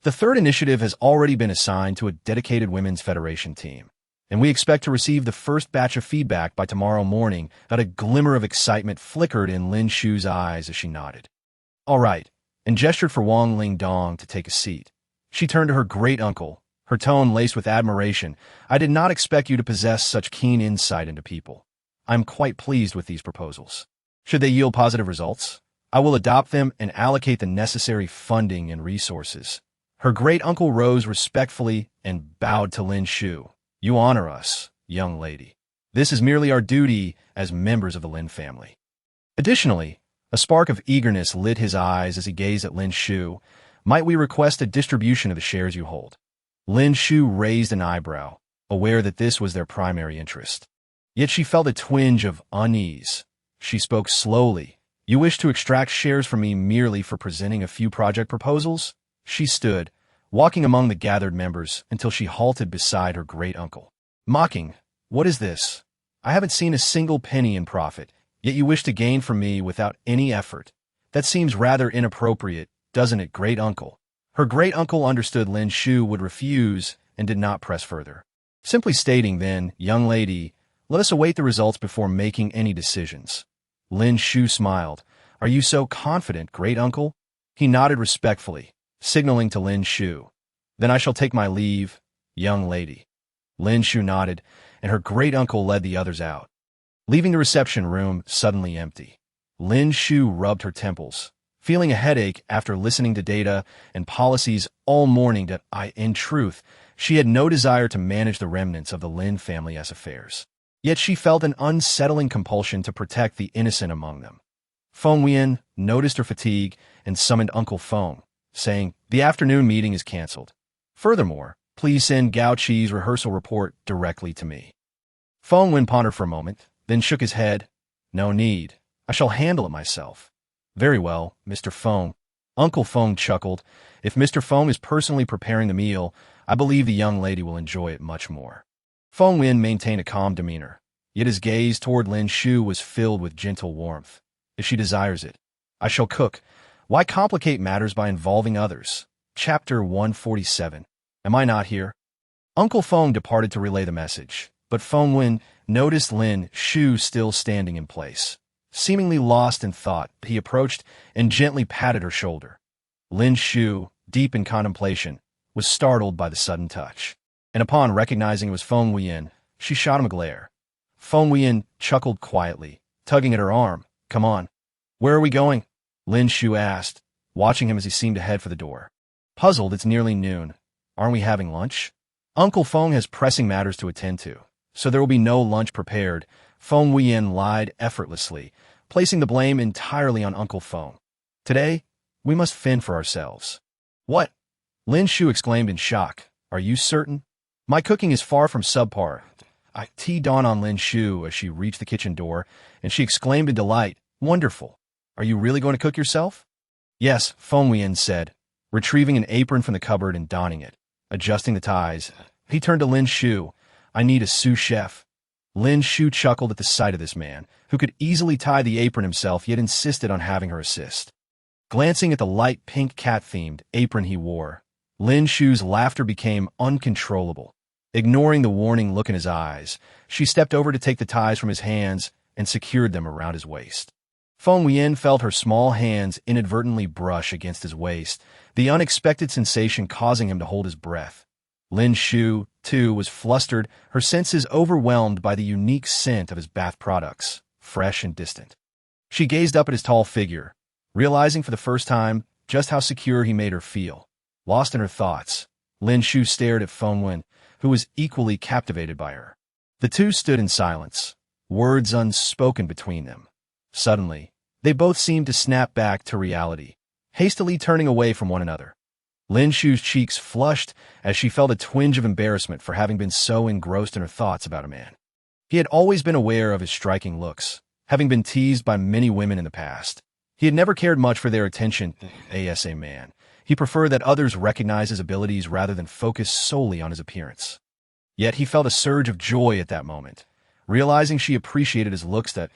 The 3rd initiative has already been assigned to a dedicated Women's Federation team, and we expect to receive the first batch of feedback by tomorrow morning." That a glimmer of excitement flickered in Lin Shu's eyes as she nodded. "All right," and gestured for Wang Lingdong to take a seat. She turned to her great-uncle, her tone laced with admiration. "I did not expect you to possess such keen insight into people. I'm quite pleased with these proposals. Should they yield positive results, I will adopt them and allocate the necessary funding and resources." Her great-uncle rose respectfully and bowed to Lin Shu. "You honor us, young lady. This is merely our duty as members of the Lin family." Additionally, a spark of eagerness lit his eyes as he gazed at Lin Shu. "Might we request a distribution of the shares you hold?" Lin Shu raised an eyebrow, aware that this was their primary interest. Yet she felt a twinge of unease. She spoke slowly. "You wish to extract shares from me merely for presenting a few project proposals?" She stood, walking among the gathered members until she halted beside her great-uncle. Mocking, "What is this? I haven't seen a single penny in profit, yet you wish to gain from me without any effort. That seems rather inappropriate, doesn't it, great-uncle?" Her great-uncle understood Lin Shu would refuse and did not press further, simply stating then, "Young lady, let us await the results before making any decisions." Lin Shu smiled. "Are you so confident, great-uncle?" He nodded respectfully, signaling to Lin Shu. "Then I shall take my leave, young lady." Lin Shu nodded, and her great-uncle led the others out. leaving the reception room suddenly empty. Lin Shu rubbed her temples, feeling a headache after listening to data and policies all morning that in truth, she had no desire to manage the remnants of the Lin family's affairs. Yet she felt an unsettling compulsion to protect the innocent among them. Feng Wuyan noticed her fatigue and summoned Uncle Feng, saying, "The afternoon meeting is cancelled. Furthermore, please send Gao Qi's rehearsal report directly to me." Feng Wuyan pondered for a moment, then shook his head. "No need. I shall handle it myself." "Very well, Mr. Feng." Uncle Feng chuckled. "If Mr. Feng is personally preparing the meal, I believe the young lady will enjoy it much more." Feng Wuyan maintained a calm demeanor, yet his gaze toward Lin Shu was filled with gentle warmth. "If she desires it, I shall cook. Why complicate matters by involving others?" Chapter 147. Am I not here? Uncle Feng departed to relay the message, but Feng Wuyan noticed Lin Shu still standing in place. Seemingly lost in thought, he approached and gently patted her shoulder. Lin Shu, deep in contemplation, was startled by the sudden touch, and upon recognizing it was Feng Wuyan, she shot him a glare. Feng Wuyan chuckled quietly, tugging at her arm. "Come on." "Where are we going?" Lin Shu asked, watching him as he seemed to head for the door. Puzzled, "It's nearly noon. Aren't we having lunch?" "Uncle Feng has pressing matters to attend to, so there will be no lunch prepared." Feng Wuyan lied effortlessly, placing the blame entirely on Uncle Feng. "Today, we must fend for ourselves." "What?" Lin Shu exclaimed in shock. "Are you certain? My cooking is far from subpar." Dawned on Lin Shu as she reached the kitchen door, and she exclaimed in delight, "Wonderful! Are you really going to cook yourself?" "Yes," Feng Wuyan said, retrieving an apron from the cupboard and donning it. Adjusting the ties, he turned to Lin Shu. "I need a sous chef." Lin Shu chuckled at the sight of this man, who could easily tie the apron himself yet insisted on having her assist. Glancing at the light pink cat-themed apron he wore, Lin Shu's laughter became uncontrollable. Ignoring the warning look in his eyes, she stepped over to take the ties from his hands and secured them around his waist. Feng Wuyan felt her small hands inadvertently brush against his waist, the unexpected sensation causing him to hold his breath. Lin Shu, too, was flustered, her senses overwhelmed by the unique scent of his bath products, fresh and distant. She gazed up at his tall figure, realizing for the first time just how secure he made her feel. Lost in her thoughts, Lin Shu stared at Feng Wuyan, who was equally captivated by her. The two stood in silence, words unspoken between them. Suddenly, they both seemed to snap back to reality, hastily turning away from one another. Lin Shu's cheeks flushed as she felt a twinge of embarrassment for having been so engrossed in her thoughts about a man. He had always been aware of his striking looks, having been teased by many women in the past. He had never cared much for their attention as a man. He preferred that others recognize his abilities rather than focus solely on his appearance. Yet he felt a surge of joy at that moment, realizing she appreciated his looks that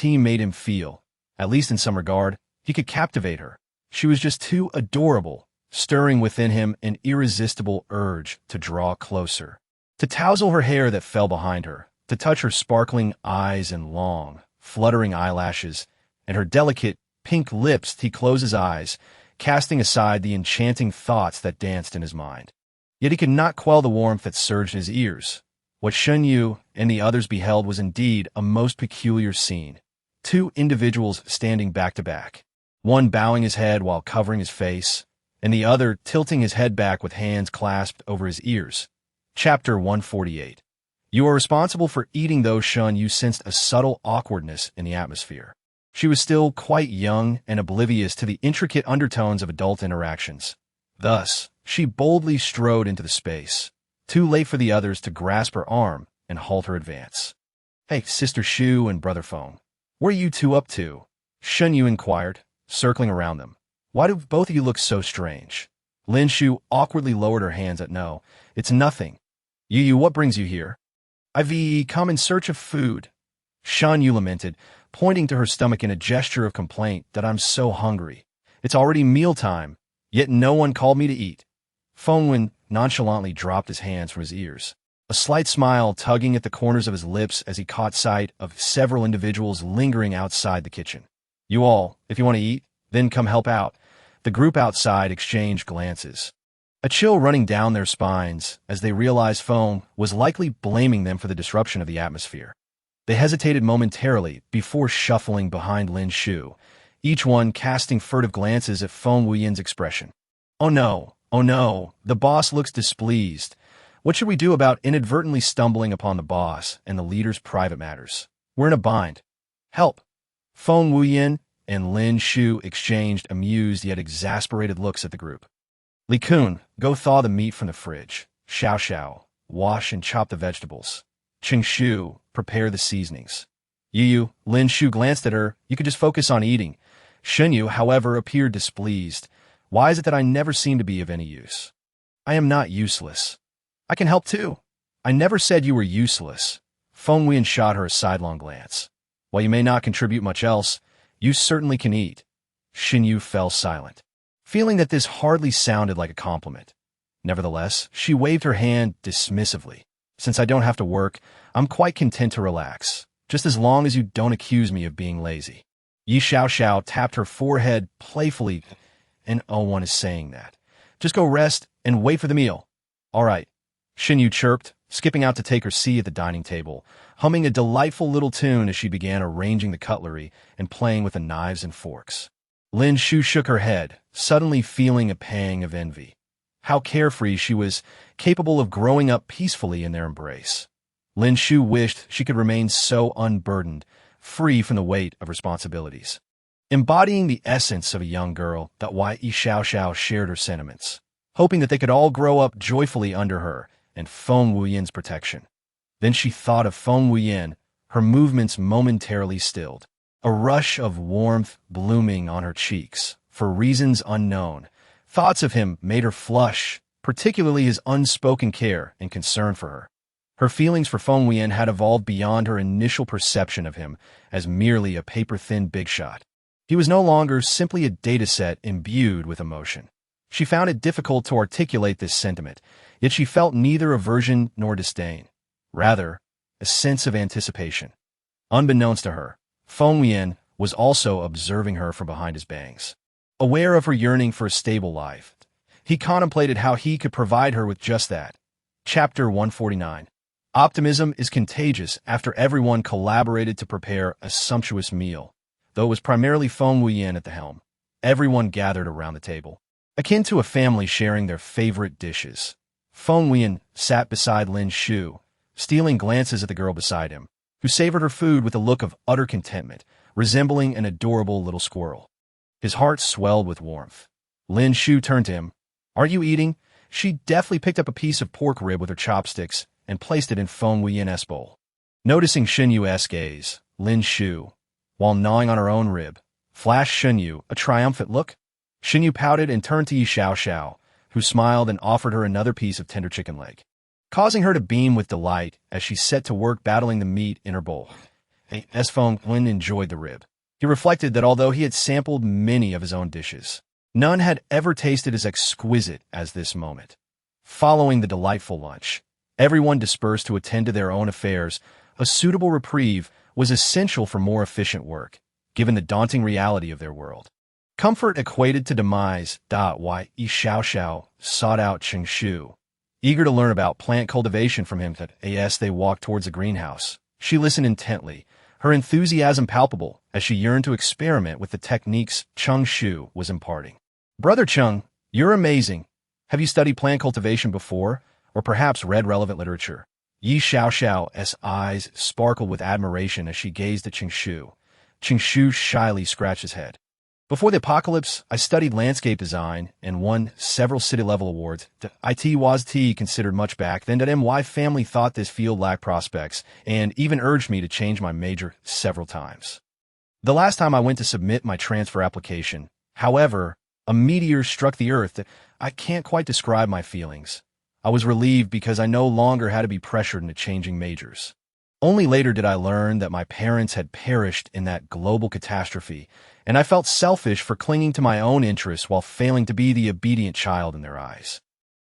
made him feel. At least in some regard, he could captivate her. She was just too adorable, stirring within him an irresistible urge to draw closer, to tousle her hair that fell behind her, to touch her sparkling eyes and long, fluttering eyelashes, and her delicate, pink lips. He closed his eyes, casting aside the enchanting thoughts that danced in his mind. Yet he could not quell the warmth that surged in his ears. What Shen Yu and the others beheld was indeed a most peculiar scene. Two individuals standing back to back, one bowing his head while covering his face, and the other tilting his head back with hands clasped over his ears. Chapter 148. You are responsible for eating those. Shen Yu sensed a subtle awkwardness in the atmosphere. She was still quite young and oblivious to the intricate undertones of adult interactions. Thus, she boldly strode into the space, too late for the others to grasp her arm and halt her advance. "Hey, Sister Shu and Brother Feng, what are you two up to?" Shen Yu inquired, circling around them. "Why do both of you look so strange?" Lin Shu awkwardly lowered her hands at no. "It's nothing." "You, what brings you here?" "I've come in search of food." Shen Yu lamented, pointing to her stomach in a gesture of complaint. "That I'm so hungry. It's already mealtime, yet no one called me to eat." Feng Wuyan nonchalantly dropped his hands from his ears, a slight smile tugging at the corners of his lips as he caught sight of several individuals lingering outside the kitchen. "You all, if you want to eat, then come help out." The group outside exchanged glances, a chill running down their spines as they realized Feng was likely blaming them for the disruption of the atmosphere. They hesitated momentarily before shuffling behind Lin Shu, each one casting furtive glances at Feng Wuyan's expression. Oh no, the boss looks displeased. What should we do about inadvertently stumbling upon the boss and the leader's private matters? We're in a bind. Help! Feng Wuyan and Lin Shu exchanged amused yet exasperated looks at the group. Li Kun, go thaw the meat from the fridge. Xiao Xiao, wash and chop the vegetables. Qing Shu, prepare the seasonings. Yu, Lin Shu glanced at her. You could just focus on eating. Shen Yu, however, appeared displeased. Why is it that I never seem to be of any use? I am not useless. I can help too. I never said you were useless. Feng Wuyan shot her a sidelong glance. While you may not contribute much else, you certainly can eat. Shen Yu fell silent, feeling that this hardly sounded like a compliment. Nevertheless, she waved her hand dismissively. Since I don't have to work, I'm quite content to relax, just as long as you don't accuse me of being lazy. Yi Xiao Xiao tapped her forehead playfully. And no one is saying that. Just go rest and wait for the meal. All right. Shen Yu chirped, skipping out to take her seat at the dining table, humming a delightful little tune as she began arranging the cutlery and playing with the knives and forks. Lin Shu shook her head, suddenly feeling a pang of envy. How carefree she was, capable of growing up peacefully in their embrace. Lin Shu wished she could remain so unburdened, free from the weight of responsibilities. Embodying the essence of a young girl, that Yi Xiao Xiao shared her sentiments, hoping that they could all grow up joyfully under her and Feng Wuyan's protection. Then she thought of Feng Wuyan, her movements momentarily stilled, a rush of warmth blooming on her cheeks, for reasons unknown. Thoughts of him made her flush, particularly his unspoken care and concern for her. Her feelings for Feng Wuyan had evolved beyond her initial perception of him as merely a paper-thin big shot. He was no longer simply a dataset imbued with emotion. She found it difficult to articulate this sentiment, yet she felt neither aversion nor disdain. Rather, a sense of anticipation. Unbeknownst to her, Feng Wuyan was also observing her from behind his bangs. Aware of her yearning for a stable life, he contemplated how he could provide her with just that. Chapter 149. Optimism is contagious after everyone collaborated to prepare a sumptuous meal. Though it was primarily Feng Wuyan at the helm, everyone gathered around the table, akin to a family sharing their favorite dishes. Feng Wuyan sat beside Lin Shu, stealing glances at the girl beside him, who savored her food with a look of utter contentment, resembling an adorable little squirrel. His heart swelled with warmth. Lin Shu turned to him. Are you eating? She deftly picked up a piece of pork rib with her chopsticks and placed it in Feng Wuyan's bowl. Noticing Shen Yu's gaze, Lin Shu, while gnawing on her own rib, flashed Shen Yu a triumphant look. Shen Yu pouted and turned to Yi Xiao Xiao, who smiled and offered her another piece of tender chicken leg, causing her to beam with delight as she set to work battling the meat in her bowl. As Feng Wuyan enjoyed the rib, he reflected that although he had sampled many of his own dishes, none had ever tasted as exquisite as this moment. Following the delightful lunch, everyone dispersed to attend to their own affairs. A suitable reprieve was essential for more efficient work, given the daunting reality of their world. Comfort equated to demise. Yi Xiao Xiao sought out Qing Shu, eager to learn about plant cultivation from him. As they walked towards the greenhouse, she listened intently, her enthusiasm palpable as she yearned to experiment with the techniques Qing Shu was imparting. Brother Qing, you're amazing. Have you studied plant cultivation before, or perhaps read relevant literature? Yi Xiao Xiao's eyes sparkled with admiration as she gazed at Qing Shu. Qing Shu shyly scratched his head. Before the apocalypse, I studied landscape design and won several city-level awards. It was considered much back then that my family thought this field lacked prospects and even urged me to change my major several times. The last time I went to submit my transfer application, however, a meteor struck the earth that I can't quite describe my feelings. I was relieved because I no longer had to be pressured into changing majors. Only later did I learn that my parents had perished in that global catastrophe, and I felt selfish for clinging to my own interests while failing to be the obedient child in their eyes.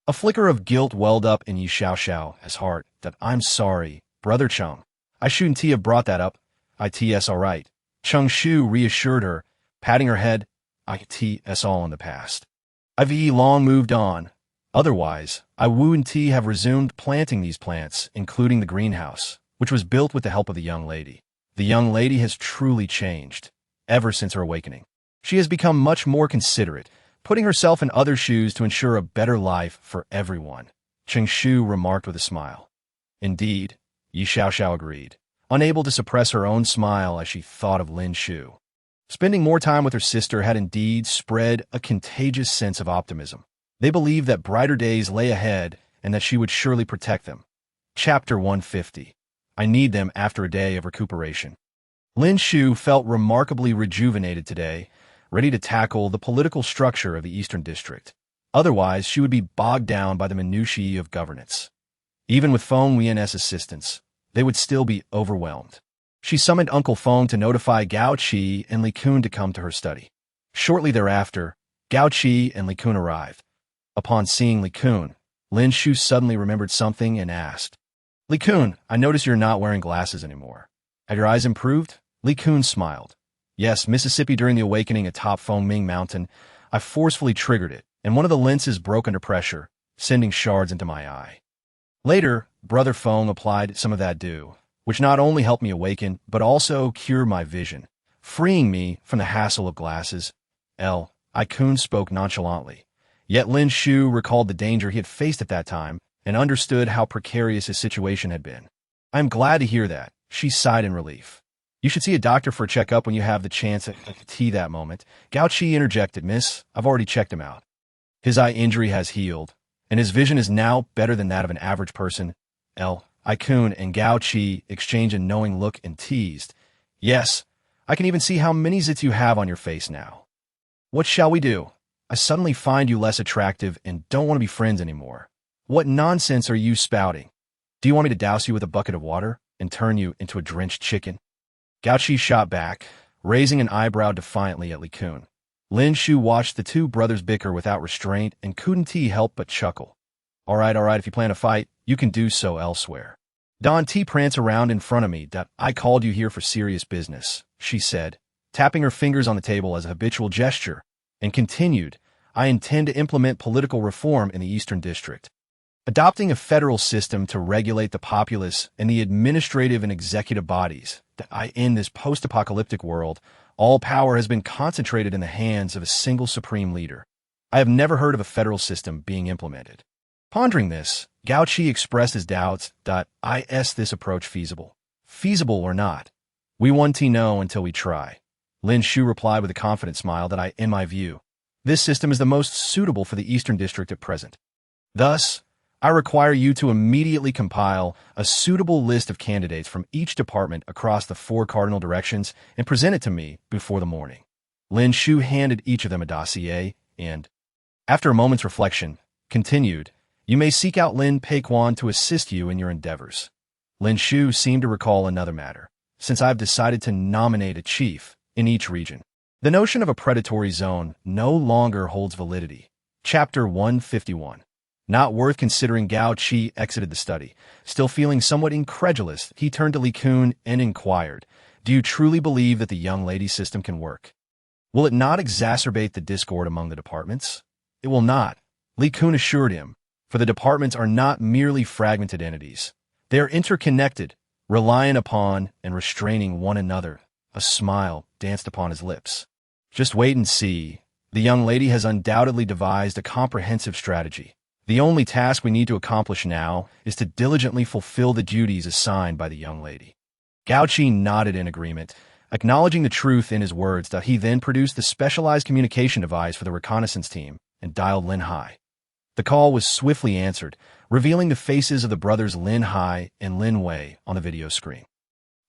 A flicker of guilt welled up in Yi Xiao Xiao's heart. That I'm sorry, Brother Cheng. I shouldn't have brought that up. It's all right. Qing Shu reassured her, patting her head. It's all in the past. I've long moved on. Otherwise, I wouldn't have resumed planting these plants, including the greenhouse, which was built with the help of the young lady. The young lady has truly changed ever since her awakening. She has become much more considerate, putting herself in others' shoes to ensure a better life for everyone. Cheng Shu remarked with a smile. Indeed, Yi Xiaoxiao agreed, unable to suppress her own smile as she thought of Lin Shu. Spending more time with her sister had indeed spread a contagious sense of optimism. They believed that brighter days lay ahead and that she would surely protect them. Chapter 150. I need them after a day of recuperation. Lin Shu felt remarkably rejuvenated today, ready to tackle the political structure of the Eastern District. Otherwise, she would be bogged down by the minutiae of governance. Even with Feng Wuyan's assistance, they would still be overwhelmed. She summoned Uncle Feng to notify Gao Qi and Li Kun to come to her study. Shortly thereafter, Gao Qi and Li Kun arrived. Upon seeing Li Kun, Lin Shu suddenly remembered something and asked, Li Kun, I notice you're not wearing glasses anymore. Have your eyes improved? Li Kun smiled. Yes, Mississippi during the awakening atop Feng Ming Mountain, I forcefully triggered it, and one of the lenses broke under pressure, sending shards into my eye. Later, Brother Feng applied some of that dew, which not only helped me awaken, but also cure my vision, freeing me from the hassle of glasses. I Kun spoke nonchalantly. Yet Lin Shu recalled the danger he had faced at that time and understood how precarious his situation had been. I am glad to hear that, she sighed in relief. You should see a doctor for a checkup when you have the chance at tea that moment. Gao Qi interjected, Miss, I've already checked him out. His eye injury has healed, and his vision is now better than that of an average person. I Kun and Gao Qi exchanged a knowing look and teased. Yes, I can even see how many zits you have on your face now. What shall we do? I suddenly find you less attractive and don't want to be friends anymore. What nonsense are you spouting? Do you want me to douse you with a bucket of water and turn you into a drenched chicken? Gao Qi shot back, raising an eyebrow defiantly at Li Kun. Lin Shu watched the two brothers bicker without restraint and couldn't he help but chuckle. All right, if you plan to fight, you can do so elsewhere. Don T prance around in front of me that I called you here for serious business, she said, tapping her fingers on the table as a habitual gesture, and continued, I intend to implement political reform in the Eastern District. Adopting a federal system to regulate the populace and the administrative and executive bodies, that in this post-apocalyptic world, all power has been concentrated in the hands of a single supreme leader. I have never heard of a federal system being implemented. Pondering this, Gao Qi expressed his doubts. Is this approach feasible? Feasible or not? We won't know until we try. Lin Shu replied with a confident smile that in my view, this system is the most suitable for the Eastern District at present. Thus, I require you to immediately compile a suitable list of candidates from each department across the 4 cardinal directions and present it to me before the morning. Lin Shu handed each of them a dossier and, after a moment's reflection, continued, you may seek out Lin Peiquan to assist you in your endeavors. Lin Shu seemed to recall another matter, since I've decided to nominate a chief in each region. The notion of a predatory zone no longer holds validity. Chapter 151. Not worth considering. Gao Qi exited the study. Still feeling somewhat incredulous, he turned to Li Kun and inquired, do you truly believe that the young lady system can work? Will it not exacerbate the discord among the departments? It will not, Li Kun assured him, for the departments are not merely fragmented entities. They are interconnected, reliant upon and restraining one another. A smile danced upon his lips. Just wait and see. The young lady has undoubtedly devised a comprehensive strategy. The only task we need to accomplish now is to diligently fulfill the duties assigned by the young lady. Gao Qi nodded in agreement, acknowledging the truth in his words. He then produced the specialized communication device for the reconnaissance team and dialed Lin Hai. The call was swiftly answered, revealing the faces of the brothers Lin Hai and Lin Wei on the video screen.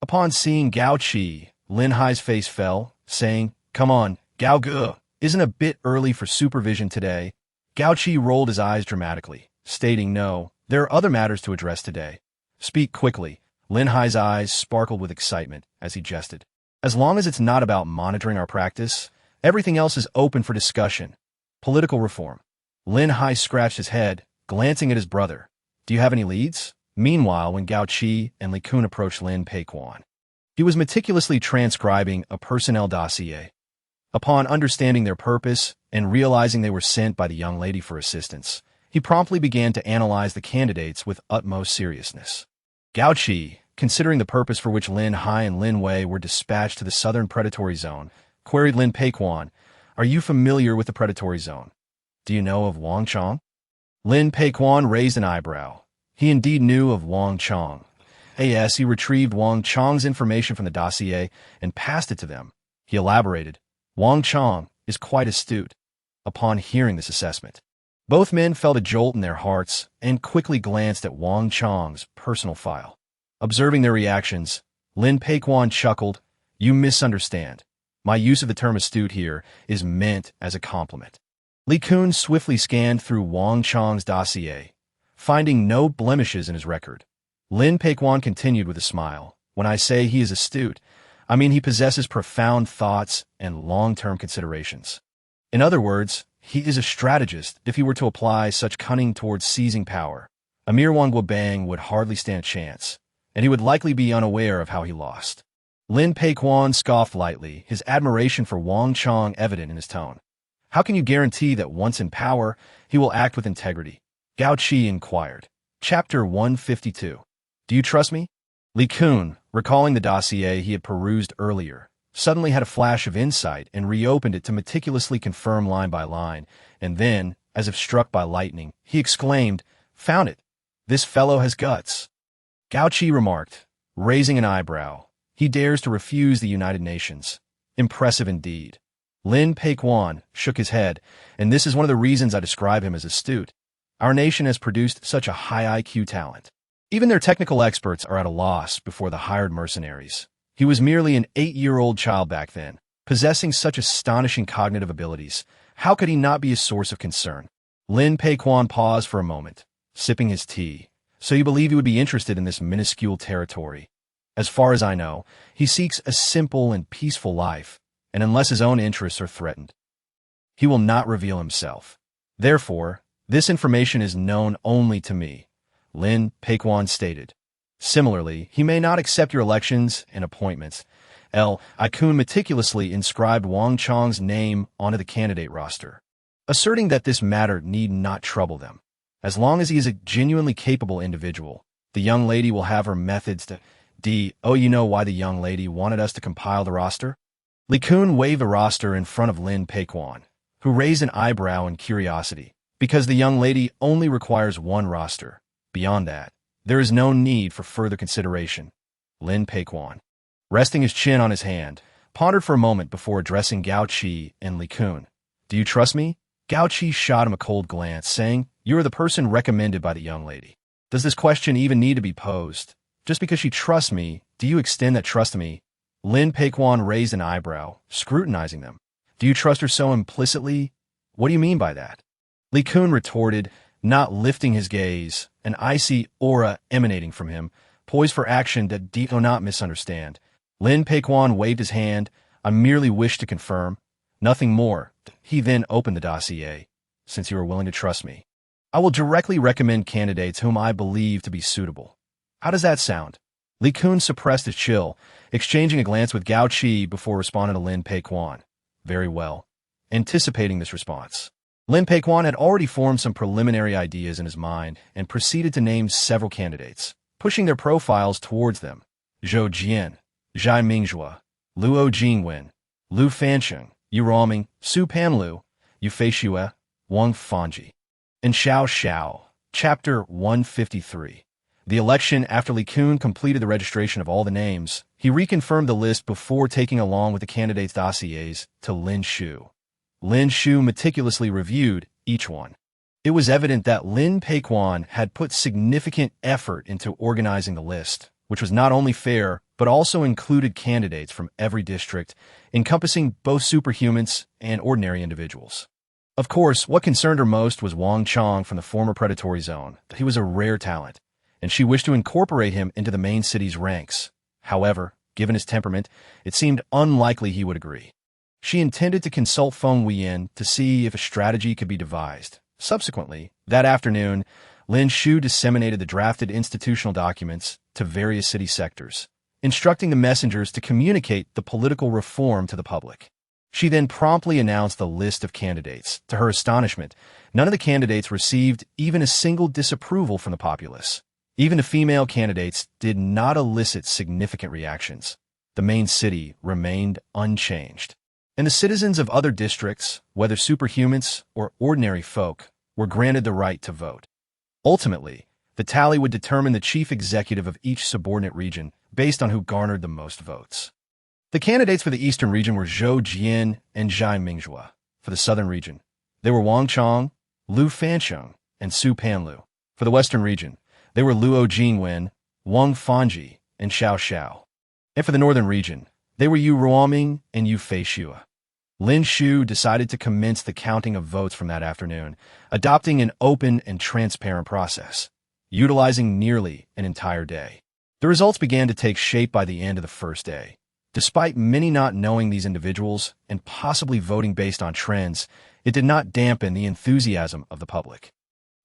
Upon seeing Gao Qi, Lin Hai's face fell, saying, Come on, Gao Ge, isn't a bit early for supervision today? Gao Qi rolled his eyes dramatically, stating, No, there are other matters to address today. Speak quickly. Lin Hai's eyes sparkled with excitement as he jested. As long as it's not about monitoring our practice, everything else is open for discussion. Political reform. Lin Hai scratched his head, glancing at his brother. Do you have any leads? Meanwhile, when Gao Qi and Li Kun approached Lin Peiquan, he was meticulously transcribing a personnel dossier. Upon understanding their purpose and realizing they were sent by the young lady for assistance, he promptly began to analyze the candidates with utmost seriousness. Gao Qi, considering the purpose for which Lin Hai and Lin Wei were dispatched to the southern predatory zone, queried Lin Peiquan, "Are you familiar with the predatory zone? Do you know of Wang Chong?" Lin Peiquan raised an eyebrow. He indeed knew of Wang Chong. As he retrieved Wang Chong's information from the dossier and passed it to them. He elaborated, "Wang Chong is quite astute." Upon hearing this assessment, both men felt a jolt in their hearts and quickly glanced at Wang Chong's personal file. Observing their reactions, Lin Peiquan chuckled, "You misunderstand. My use of the term astute here is meant as a compliment." Li Kun swiftly scanned through Wang Chong's dossier, finding no blemishes in his record. Lin Peiquan continued with a smile, "When I say he is astute, I mean he possesses profound thoughts and long-term considerations. In other words, he is a strategist if he were to apply such cunning towards seizing power. A mere Wang Guobang would hardly stand a chance, and he would likely be unaware of how he lost." Lin Peiquan scoffed lightly, his admiration for Wang Chong evident in his tone. "How can you guarantee that once in power, he will act with integrity?" Gao Qi inquired. Chapter 152. "Do you trust me?" Li Kun, recalling the dossier he had perused earlier, suddenly had a flash of insight and reopened it to meticulously confirm line by line, and then, as if struck by lightning, he exclaimed, "Found it! This fellow has guts." Gao Qi remarked, raising an eyebrow, "He dares to refuse the United Nations. Impressive indeed." Lin Peiquan shook his head, "And this is one of the reasons I describe him as astute. Our nation has produced such a high IQ talent. Even their technical experts are at a loss before the hired mercenaries. He was merely an 8-year-old child back then, possessing such astonishing cognitive abilities. How could he not be a source of concern?" Lin Peiquan paused for a moment, sipping his tea. "So you believe he would be interested in this minuscule territory? As far as I know, he seeks a simple and peaceful life, and unless his own interests are threatened, he will not reveal himself. Therefore, this information is known only to me," Lin Peiquan stated. "Similarly, he may not accept your elections and appointments." I Kun meticulously inscribed Wang Chong's name onto the candidate roster, asserting that this matter need not trouble them. As long as he is a genuinely capable individual, the young lady will have her methods to... You know why the young lady wanted us to compile the roster? Li Kun waved a roster in front of Lin Peiquan, who raised an eyebrow in curiosity. "Because the young lady only requires one roster. Beyond that, there is no need for further consideration." Lin Peiquan, resting his chin on his hand, pondered for a moment before addressing Gao Qi and Li Kun. "Do you trust me?" Gao Qi shot him a cold glance, saying, "You are the person recommended by the young lady. Does this question even need to be posed? Just because she trusts me, do you extend that trust to me?" Lin Peiquan raised an eyebrow, scrutinizing them. "Do you trust her so implicitly? What do you mean by that?" Li Kun retorted, not lifting his gaze, an icy aura emanating from him, poised for action that do not misunderstand. Lin Peiquan waved his hand. "I merely wish to confirm. Nothing more." He then opened the dossier. "Since you are willing to trust me, I will directly recommend candidates whom I believe to be suitable. How does that sound?" Li Kun suppressed his chill, exchanging a glance with Gao Qi before responding to Lin Peiquan. "Very well." Anticipating this response, Lin Peiquan had already formed some preliminary ideas in his mind and proceeded to name several candidates, pushing their profiles towards them. Zhou Jian, Zhai Mingjue, Luo Jingwen, Lu Fancheng, Yu Roming, Su Panlu, Yu Feishue, Wang Fanji, and Xiao Xiao. Chapter 153. The election. After Li Kun completed the registration of all the names, he reconfirmed the list before taking along with the candidates' dossiers to Lin Shu. Lin Shu meticulously reviewed each one. It was evident that Lin Peiquan had put significant effort into organizing the list, which was not only fair, but also included candidates from every district, encompassing both superhumans and ordinary individuals. Of course, what concerned her most was Wang Chong from the former predatory zone. He was a rare talent, and she wished to incorporate him into the main city's ranks. However, given his temperament, it seemed unlikely he would agree. She intended to consult Feng Wuyan to see if a strategy could be devised. Subsequently, that afternoon, Lin Shu disseminated the drafted institutional documents to various city sectors, instructing the messengers to communicate the political reform to the public. She then promptly announced the list of candidates. To her astonishment, none of the candidates received even a single disapproval from the populace. Even the female candidates did not elicit significant reactions. The main city remained unchanged. And the citizens of other districts, whether superhumans or ordinary folk, were granted the right to vote. Ultimately, the tally would determine the chief executive of each subordinate region based on who garnered the most votes. The candidates for the eastern region were Zhou Jian and Zhai Mingjue. For the southern region, they were Wang Chong, Lu Fancheng, and Su Panlu. For the western region, they were Luo Jingwen, Wang Fanji, and Xiao Xiao. And for the northern region, they were Yu Ruoming and Yu Feishue. Lin Shu decided to commence the counting of votes from that afternoon, adopting an open and transparent process, utilizing nearly an entire day. The results began to take shape by the end of the first day. Despite many not knowing these individuals and possibly voting based on trends, it did not dampen the enthusiasm of the public.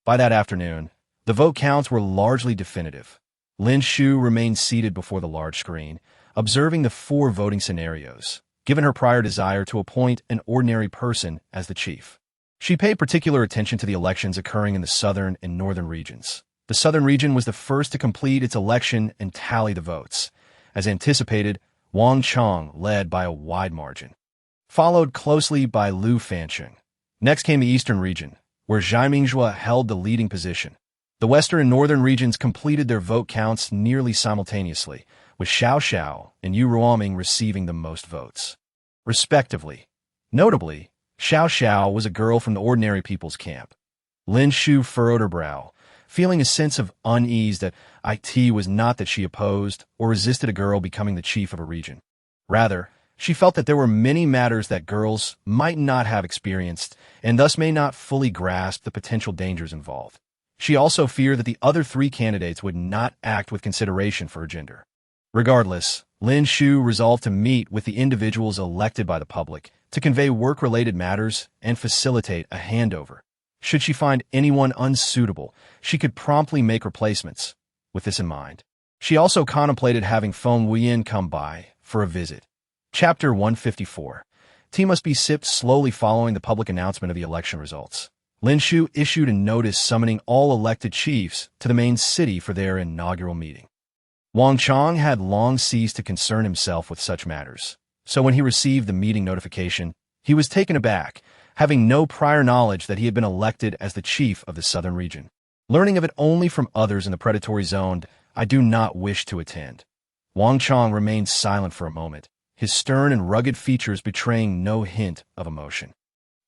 By that afternoon, the vote counts were largely definitive. Lin Shu remained seated before the large screen, observing the 4 voting scenarios, given her prior desire to appoint an ordinary person as the chief. She paid particular attention to the elections occurring in the southern and northern regions. The southern region was the first to complete its election and tally the votes. As anticipated, Wang Chong led by a wide margin, followed closely by Lu Fancheng. Next came the eastern region, where Zhai Mingjue held the leading position. The western and northern regions completed their vote counts nearly simultaneously, with Xiao Xiao and Yu Ruoming receiving the most votes, respectively. Notably, Xiao Xiao was a girl from the ordinary people's camp. Lin Shu furrowed her brow, feeling a sense of unease that it was not that she opposed or resisted a girl becoming the chief of a region. Rather, she felt that there were many matters that girls might not have experienced and thus may not fully grasp the potential dangers involved. She also feared that the other 3 candidates would not act with consideration for her gender. Regardless, Lin Shu resolved to meet with the individuals elected by the public to convey work-related matters and facilitate a handover. Should she find anyone unsuitable, she could promptly make replacements. With this in mind, she also contemplated having Feng Wuyan come by for a visit. Chapter 154. Tea must be sipped slowly following the public announcement of the election results. Lin Shu issued a notice summoning all elected chiefs to the main city for their inaugural meeting. Wang Chong had long ceased to concern himself with such matters, so when he received the meeting notification, he was taken aback, having no prior knowledge that he had been elected as the chief of the southern region. Learning of it only from others in the predatory zone, I do not wish to attend. Wang Chong remained silent for a moment, his stern and rugged features betraying no hint of emotion.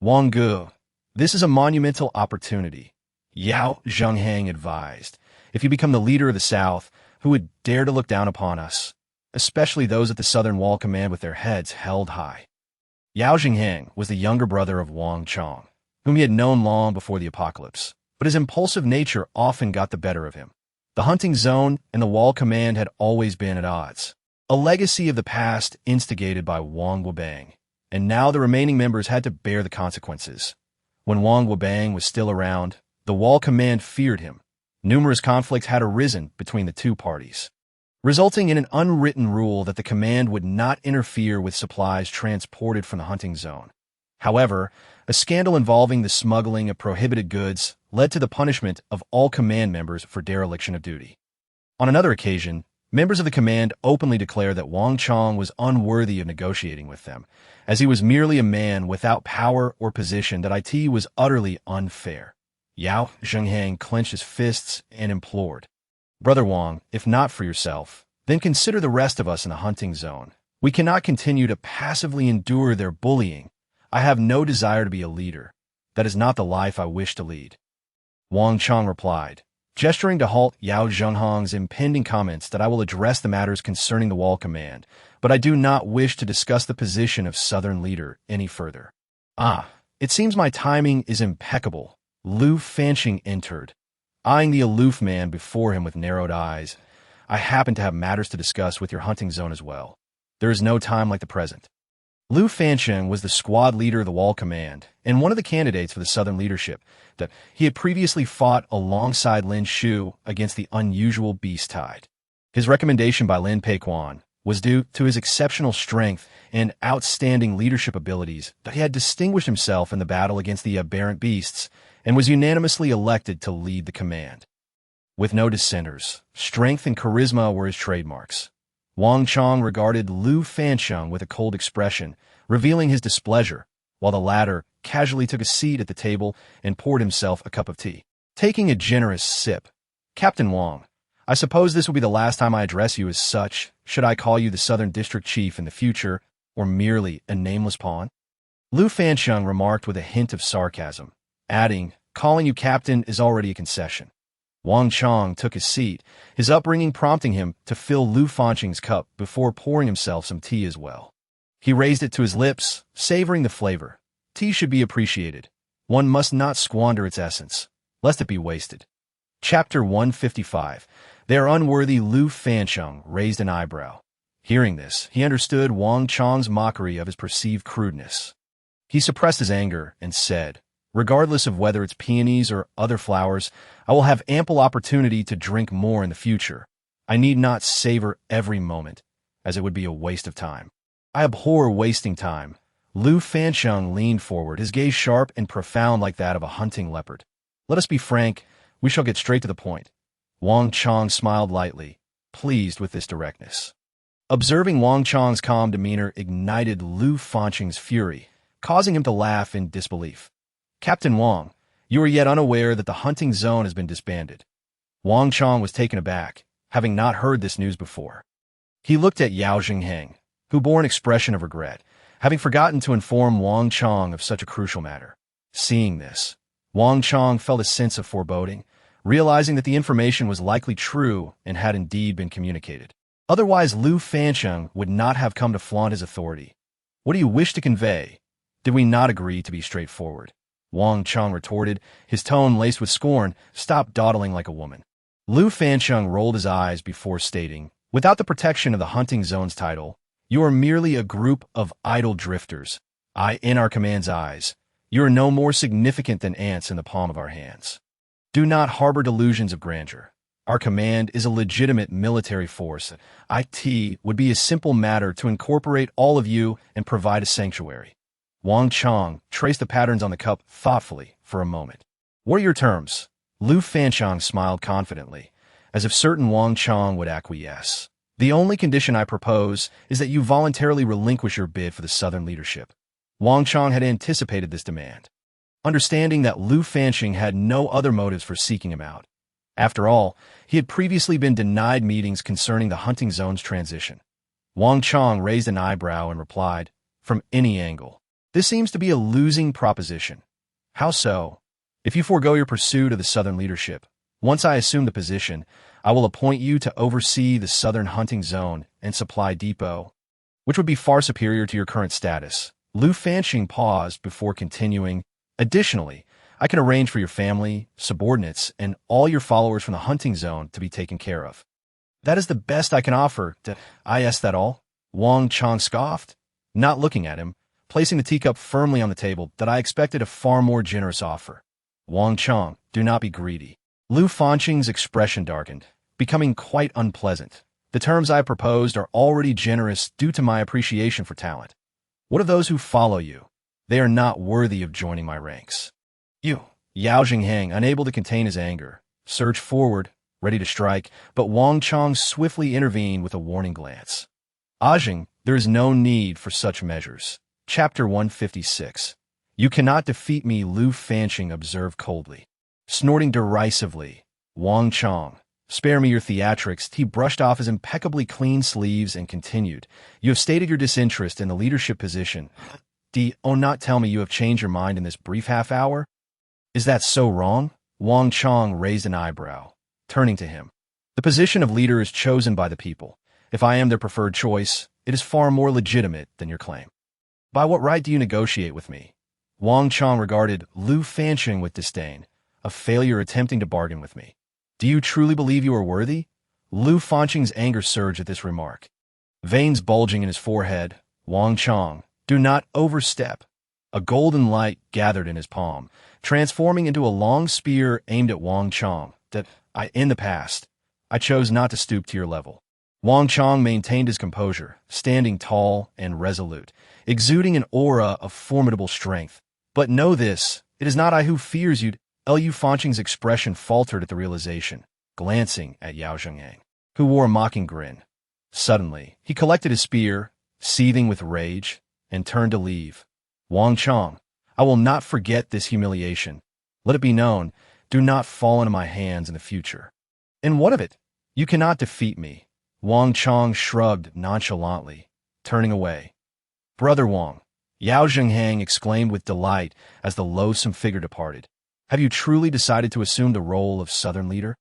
Wang Gu, this is a monumental opportunity, Yao Zhenghang advised. If you become the leader of the South, who would dare to look down upon us, especially those at the Southern Wall Command with their heads held high? Yao Zhenghang was the younger brother of Wang Chong, whom he had known long before the apocalypse, but his impulsive nature often got the better of him. The hunting zone and the Wall Command had always been at odds, a legacy of the past instigated by Wang Wubang, and now the remaining members had to bear the consequences. When Wang Wubang was still around, the Wall Command feared him. Numerous conflicts had arisen between the 2 parties, resulting in an unwritten rule that the command would not interfere with supplies transported from the hunting zone. However, a scandal involving the smuggling of prohibited goods led to the punishment of all command members for dereliction of duty. On another occasion, members of the command openly declared that Wang Chong was unworthy of negotiating with them, as he was merely a man without power or position, that it was utterly unfair. Yao Zhenghang clenched his fists and implored, "Brother Wang, if not for yourself, then consider the rest of us in the hunting zone. We cannot continue to passively endure their bullying. I have no desire to be a leader. That is not the life I wish to lead." Wang Chong replied, gesturing to halt Yao Zhenghang's impending comments, that I will address the matters concerning the Wall Command, but I do not wish to discuss the position of Southern leader any further. It seems my timing is impeccable. Lu Fancheng entered, eyeing the aloof man before him with narrowed eyes. I happen to have matters to discuss with your hunting zone as well. There is no time like the present. Lu Fancheng was the squad leader of the Wall Command and one of the candidates for the Southern leadership. That he had previously fought alongside Lin Shu against the unusual beast tide. His recommendation by Lin Peiquan was due to his exceptional strength and outstanding leadership abilities, that he had distinguished himself in the battle against the aberrant beasts and was unanimously elected to lead the command. With no dissenters, strength and charisma were his trademarks. Wang Chong regarded Lu Fancheng with a cold expression, revealing his displeasure, while the latter casually took a seat at the table and poured himself a cup of tea. Taking a generous sip, "Captain Wang, I suppose this will be the last time I address you as such. Should I call you the Southern District Chief in the future, or merely a nameless pawn?" Lu Fancheng remarked with a hint of sarcasm, adding, "Calling you captain is already a concession." Wang Chong took his seat, his upbringing prompting him to fill Lu Fancheng's cup before pouring himself some tea as well. He raised it to his lips, savoring the flavor. Tea should be appreciated. One must not squander its essence, lest it be wasted. Chapter 155. They are unworthy. Lu Fancheng raised an eyebrow. Hearing this, he understood Wang Chong's mockery of his perceived crudeness. He suppressed his anger and said, "Regardless of whether it's peonies or other flowers, I will have ample opportunity to drink more in the future. I need not savor every moment, as it would be a waste of time. I abhor wasting time." Lu Fancheng leaned forward, his gaze sharp and profound like that of a hunting leopard. "Let us be frank. We shall get straight to the point." Wang Chong smiled lightly, pleased with this directness. Observing Wang Chong's calm demeanor ignited Lu Fancheng's fury, causing him to laugh in disbelief. "Captain Wang, you are yet unaware that the hunting zone has been disbanded." Wang Chong was taken aback, having not heard this news before. He looked at Yao Jingheng, who bore an expression of regret, having forgotten to inform Wang Chong of such a crucial matter. Seeing this, Wang Chong felt a sense of foreboding, realizing that the information was likely true and had indeed been communicated. Otherwise, Lu Fancheng would not have come to flaunt his authority. "What do you wish to convey? Did we not agree to be straightforward?" Wang Chong retorted, his tone laced with scorn. "Stop dawdling like a woman." Lu Fancheng rolled his eyes before stating, "Without the protection of the hunting zone's title, you are merely a group of idle drifters. In our command's eyes, you are no more significant than ants in the palm of our hands. Do not harbor delusions of grandeur. Our command is a legitimate military force. It would be a simple matter to incorporate all of you and provide a sanctuary." Wang Chong traced the patterns on the cup thoughtfully for a moment. "What are your terms?" Lu Fancheng smiled confidently, as if certain Wang Chong would acquiesce. "The only condition I propose is that you voluntarily relinquish your bid for the Southern leadership." Wang Chong had anticipated this demand, understanding that Lu Fancheng had no other motives for seeking him out. After all, he had previously been denied meetings concerning the hunting zone's transition. Wang Chong raised an eyebrow and replied, "From any angle, this seems to be a losing proposition." "How so?" "If you forego your pursuit of the Southern leadership, once I assume the position, I will appoint you to oversee the Southern hunting zone and supply depot, which would be far superior to your current status." Lu Fancheng paused before continuing, "Additionally, I can arrange for your family, subordinates, and all your followers from the hunting zone to be taken care of." "That is the best I can offer. Is that all?" Wang Chong scoffed, not looking at him, placing the teacup firmly on the table. "That I expected a far more generous offer." "Wang Chong, do not be greedy." Lu Fancheng's expression darkened, becoming quite unpleasant. "The terms I have proposed are already generous due to my appreciation for talent. What of those who follow you? They are not worthy of joining my ranks." Yao Jingheng, unable to contain his anger, surged forward, ready to strike, but Wang Chong swiftly intervened with a warning glance. "Ajing, there is no need for such measures." Chapter 156. "You cannot defeat me," Lu Fancheng observed coldly. Snorting derisively, Wang Chong, "Spare me your theatrics." He brushed off his impeccably clean sleeves and continued, "You have stated your disinterest in the leadership position. Not tell me you have changed your mind in this brief half hour? Is that so wrong?" Wang Chong raised an eyebrow, turning to him. "The position of leader is chosen by the people. If I am their preferred choice, it is far more legitimate than your claim. By what right do you negotiate with me?" Wang Chong regarded Lu Fancheng with disdain, "A failure attempting to bargain with me. Do you truly believe you are worthy?" Lu Fancheng's anger surged at this remark. Veins bulging in his forehead, "Wang Chong, do not overstep." A golden light gathered in his palm, transforming into a long spear aimed at Wang Chong. In the past, I chose not to stoop to your level." Wang Chong maintained his composure, standing tall and resolute, exuding an aura of formidable strength. "But know this, it is not I who fears you." Lu Fancheng's expression faltered at the realization, glancing at Yao Zhenghang, who wore a mocking grin. Suddenly, he collected his spear, seething with rage, and turned to leave. Wang Chong, I will not forget this humiliation. Let it be known, do not fall into my hands in the future. And what of it? You cannot defeat me. Wang Chong shrugged nonchalantly, turning away. Brother Wang, Yao Zhenghang exclaimed with delight as the loathsome figure departed. Have you truly decided to assume the role of southern leader?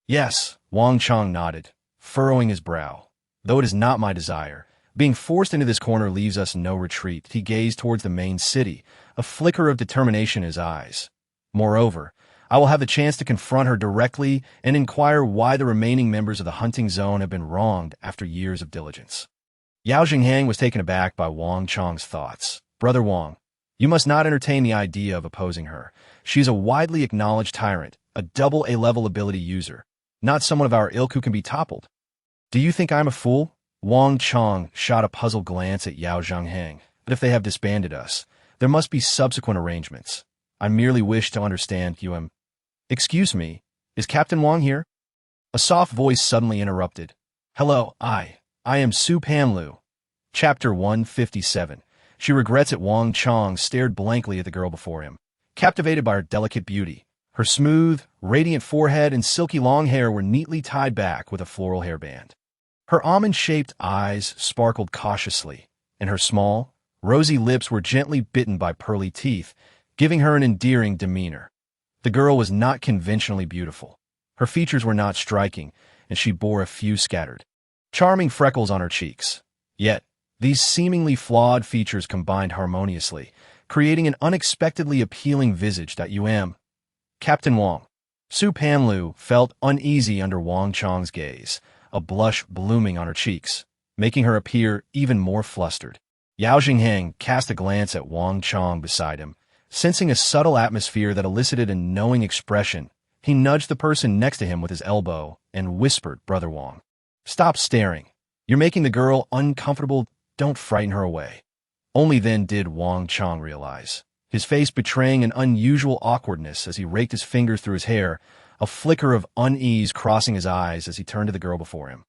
Yes, Wang Chong nodded, furrowing his brow. Though it is not my desire, being forced into this corner leaves us no retreat. He gazed towards the main city, a flicker of determination in his eyes. Moreover, I will have the chance to confront her directly and inquire why the remaining members of the hunting zone have been wronged after years of diligence. Yao Zhenghang was taken aback by Wang Chong's thoughts. Brother Wang, you must not entertain the idea of opposing her. She is a widely acknowledged tyrant, a double A-level ability user, not someone of our ilk who can be toppled. Do you think I'm a fool? Wang Chong shot a puzzled glance at Yao Zhenghang. But if they have disbanded us, there must be subsequent arrangements. I merely wish to understand you. Excuse me, is Captain Wang here? A soft voice suddenly interrupted. Hello, I am Su Panlu. Chapter 157. She regrets it. Wang Chong stared blankly at the girl before him, captivated by her delicate beauty. Her smooth, radiant forehead and silky long hair were neatly tied back with a floral hairband. Her almond-shaped eyes sparkled cautiously, and her small, rosy lips were gently bitten by pearly teeth, giving her an endearing demeanor. The girl was not conventionally beautiful. Her features were not striking, and she bore a few scattered, charming freckles on her cheeks. Yet, these seemingly flawed features combined harmoniously, creating an unexpectedly appealing visage. Captain Wang. Su Panlu felt uneasy under Wang Chong's gaze, a blush blooming on her cheeks, making her appear even more flustered. Yao Zhenghang cast a glance at Wang Chong beside him. Sensing a subtle atmosphere that elicited a knowing expression, he nudged the person next to him with his elbow and whispered, Brother Wang, stop staring. You're making the girl uncomfortable. Don't frighten her away. Only then did Wang Chong realize, his face betraying an unusual awkwardness as he raked his fingers through his hair, a flicker of unease crossing his eyes as he turned to the girl before him.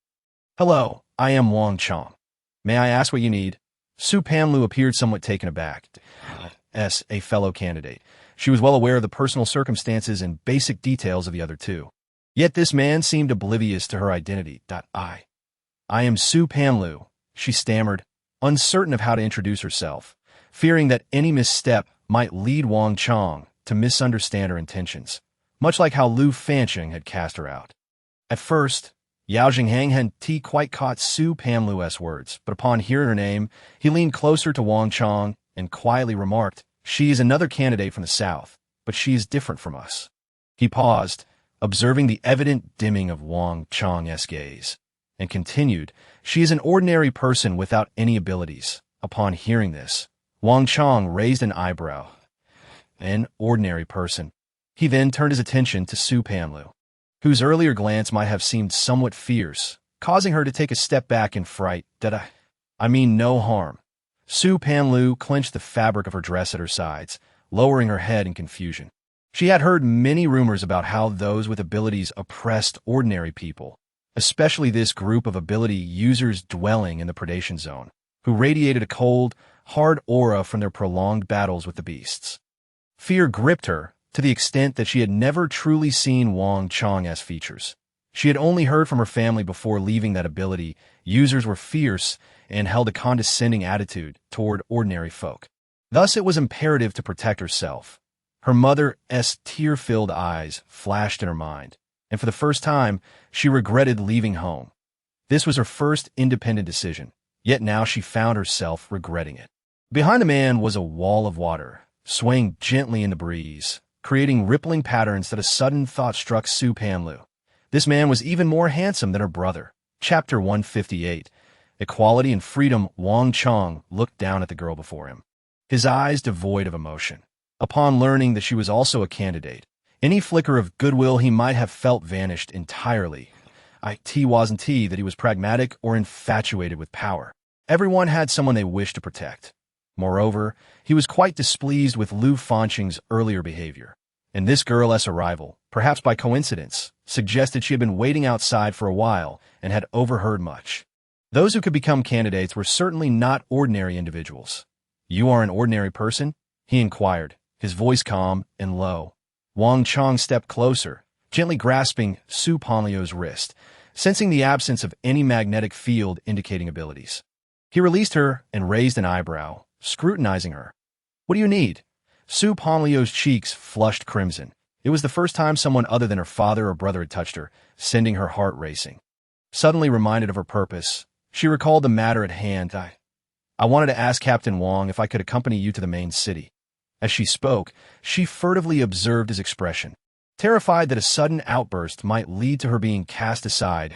Hello, I am Wang Chong. May I ask what you need? Su Panlu appeared somewhat taken aback. As a fellow candidate, she was well aware of the personal circumstances and basic details of the other two. Yet this man seemed oblivious to her identity. I am Su Panlu, she stammered, uncertain of how to introduce herself, fearing that any misstep might lead Wang Chong to misunderstand her intentions, much like how Lu Fancheng had cast her out. At first, Yao Zhenghang hadn't quite caught Su Panlu's words, but upon hearing her name, he leaned closer to Wang Chong and quietly remarked, She is another candidate from the south, but she is different from us. He paused, observing the evident dimming of Wang Chong's gaze, and continued, She is an ordinary person without any abilities. Upon hearing this, Wang Chong raised an eyebrow. An ordinary person. He then turned his attention to Su Panlu, whose earlier glance might have seemed somewhat fierce, causing her to take a step back in fright. I mean no harm. Su Panlu clenched the fabric of her dress at her sides, lowering her head in confusion. She had heard many rumors about how those with abilities oppressed ordinary people, especially this group of ability users dwelling in the predation zone, who radiated a cold, hard aura from their prolonged battles with the beasts. Fear gripped her to the extent that she had never truly seen Wang Chong's features. She had only heard from her family before leaving that ability users were fierce and held a condescending attitude toward ordinary folk. Thus it was imperative to protect herself. Her mother's tear-filled eyes flashed in her mind, and for the first time, she regretted leaving home. This was her first independent decision, yet now she found herself regretting it. Behind the man was a wall of water, swaying gently in the breeze, creating rippling patterns that a sudden thought struck Su Panlu. This man was even more handsome than her brother. Chapter 158. Equality and Freedom. Wang Chong looked down at the girl before him, his eyes devoid of emotion. Upon learning that she was also a candidate, any flicker of goodwill he might have felt vanished entirely. It wasn't that he was pragmatic or infatuated with power. Everyone had someone they wished to protect. Moreover, he was quite displeased with Lu Fancheng's earlier behavior, and this girl's arrival perhaps by coincidence, suggested she had been waiting outside for a while and had overheard much. Those who could become candidates were certainly not ordinary individuals. "You are an ordinary person?" he inquired, his voice calm and low. Wang Chong stepped closer, gently grasping Su Panliu's wrist, sensing the absence of any magnetic field indicating abilities. He released her and raised an eyebrow, scrutinizing her. "What do you need?" Su Panliu's cheeks flushed crimson. It was the first time someone other than her father or brother had touched her, sending her heart racing. Suddenly reminded of her purpose, she recalled the matter at hand. I wanted to ask Captain Wang if I could accompany you to the main city." As she spoke, she furtively observed his expression, terrified that a sudden outburst might lead to her being cast aside,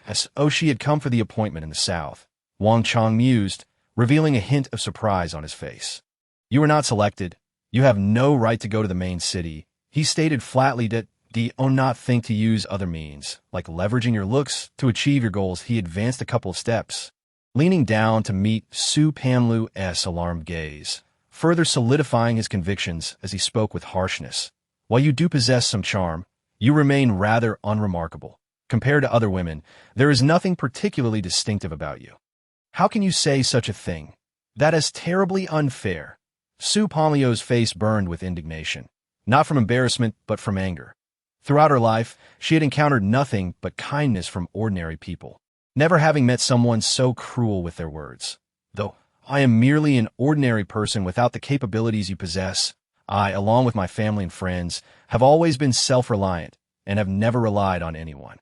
as though she had come for the appointment in the south. Wang Chong mused, revealing a hint of surprise on his face. "You were not selected. You have no right to go to the main city." He stated flatly that do not think to use other means, like leveraging your looks, to achieve your goals. He advanced a couple of steps, leaning down to meet Su Panlu's alarmed gaze, further solidifying his convictions as he spoke with harshness. "While you do possess some charm, you remain rather unremarkable. Compared to other women, there is nothing particularly distinctive about you." "How can you say such a thing? That is terribly unfair." Su Panliu's face burned with indignation, not from embarrassment but from anger. Throughout her life, she had encountered nothing but kindness from ordinary people, never having met someone so cruel with their words. "Though I am merely an ordinary person without the capabilities you possess, I, along with my family and friends, have always been self-reliant and have never relied on anyone."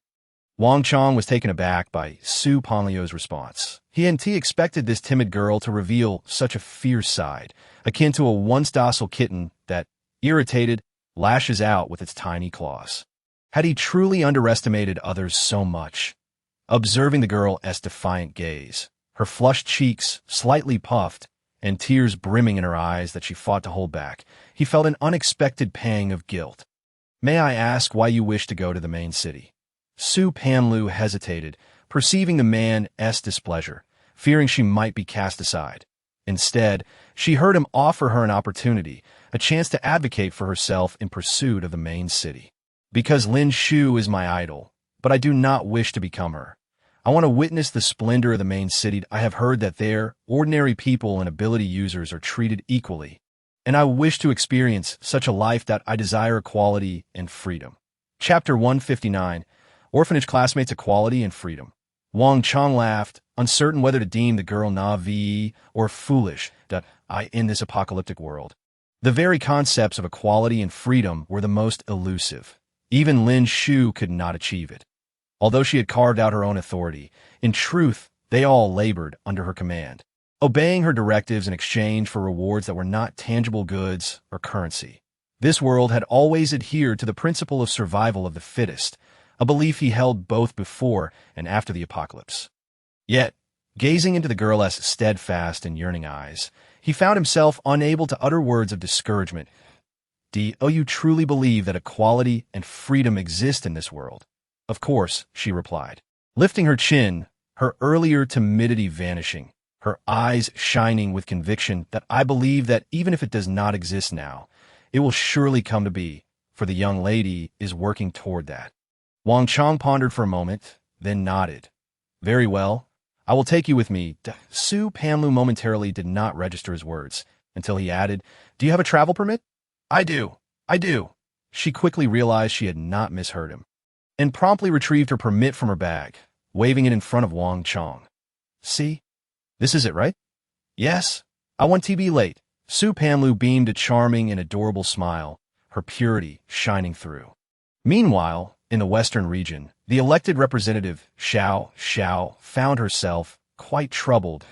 Wang Chong was taken aback by Su Panliu's response. He expected this timid girl to reveal such a fierce side, akin to a once docile kitten that, irritated, lashes out with its tiny claws. Had he truly underestimated others so much? Observing the girl's defiant gaze, her flushed cheeks slightly puffed, and tears brimming in her eyes that she fought to hold back, he felt an unexpected pang of guilt. "May I ask why you wish to go to the main city?" Su Panlu hesitated, perceiving the man's displeasure, fearing she might be cast aside. Instead, she heard him offer her an opportunity, a chance to advocate for herself in pursuit of the main city. "Because Lin Shu is my idol, but I do not wish to become her. I want to witness the splendor of the main city. I have heard that there, ordinary people and ability users are treated equally, and I wish to experience such a life that I desire equality and freedom." Chapter 159, Orphanage Classmates Equality and Freedom. Wang Chong laughed, uncertain whether to deem the girl naive or foolish in this apocalyptic world. The very concepts of equality and freedom were the most elusive. Even Lin Shu could not achieve it. Although she had carved out her own authority, in truth, they all labored under her command, obeying her directives in exchange for rewards that were not tangible goods or currency. This world had always adhered to the principle of survival of the fittest, a belief he held both before and after the apocalypse. Yet, gazing into the girl's steadfast and yearning eyes, he found himself unable to utter words of discouragement. "Do you truly believe that equality and freedom exist in this world?" "Of course," she replied, lifting her chin, her earlier timidity vanishing, her eyes shining with conviction. "That I believe that even if it does not exist now, it will surely come to be, for the young lady is working toward that." Wang Chong pondered for a moment, then nodded. "Very well. I will take you with me." Su Panlu momentarily did not register his words, until he added, "Do you have a travel permit?" I do. She quickly realized she had not misheard him, and promptly retrieved her permit from her bag, waving it in front of Wang Chong. "See? This is it, right?" "Yes. I won't be late." Su Panlu beamed a charming and adorable smile, her purity shining through. Meanwhile, in the western region, the elected representative, Xiao, found herself quite troubled.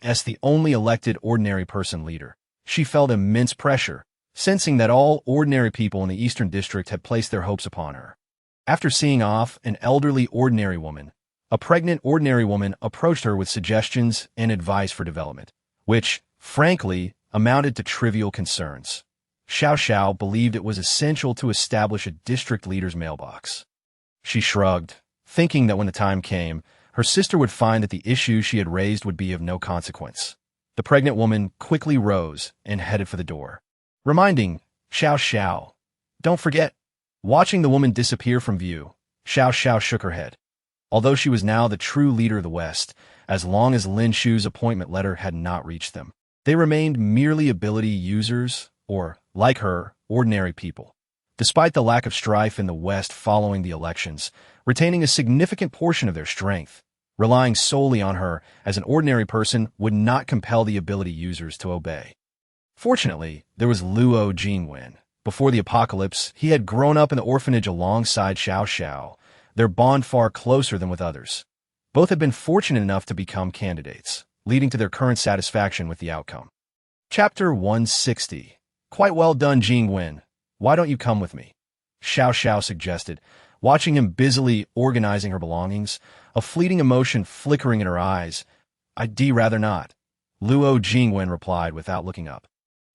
As the only elected ordinary person leader, she felt immense pressure, sensing that all ordinary people in the Eastern District had placed their hopes upon her. After seeing off an elderly ordinary woman, a pregnant ordinary woman approached her with suggestions and advice for development, which, frankly, amounted to trivial concerns. Xiao believed it was essential to establish a district leader's mailbox. She shrugged, thinking that when the time came, her sister would find that the issues she had raised would be of no consequence. The pregnant woman quickly rose and headed for the door, reminding Xiao, "Don't forget, Watching the woman disappear from view, Xiao Xiao shook her head. Although she was now the true leader of the West, as long as Lin Shu's appointment letter had not reached them, they remained merely ability users, or, like her, ordinary people. Despite the lack of strife in the West following the elections, retaining a significant portion of their strength, relying solely on her as an ordinary person would not compel the ability users to obey. Fortunately, there was Luo Jingwen. Before the apocalypse, he had grown up in the orphanage alongside Xiao Xiao, their bond far closer than with others. Both had been fortunate enough to become candidates, leading to their current satisfaction with the outcome. Chapter 160. Quite well done, Jingwen. Why don't you come with me? Xiao Xiao suggested, watching him busily organizing her belongings, a fleeting emotion flickering in her eyes. I'd rather not. Luo Jingwen replied without looking up.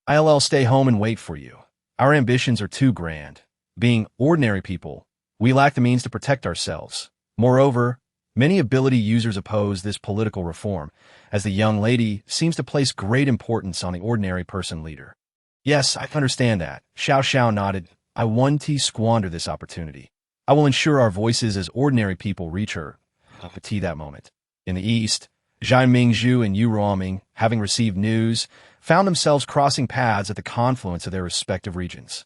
I'll stay home and wait for you. Our ambitions are too grand. Being ordinary people, we lack the means to protect ourselves. Moreover, many ability users oppose this political reform, as the young lady seems to place great importance on the ordinary person leader. Yes, I understand that. Xiao Xiao nodded. I won't squander this opportunity. I will ensure our voices as ordinary people reach her. That moment. In the east, Zhai Mingzhu and Yu Ruoming, having received news, found themselves crossing paths at the confluence of their respective regions.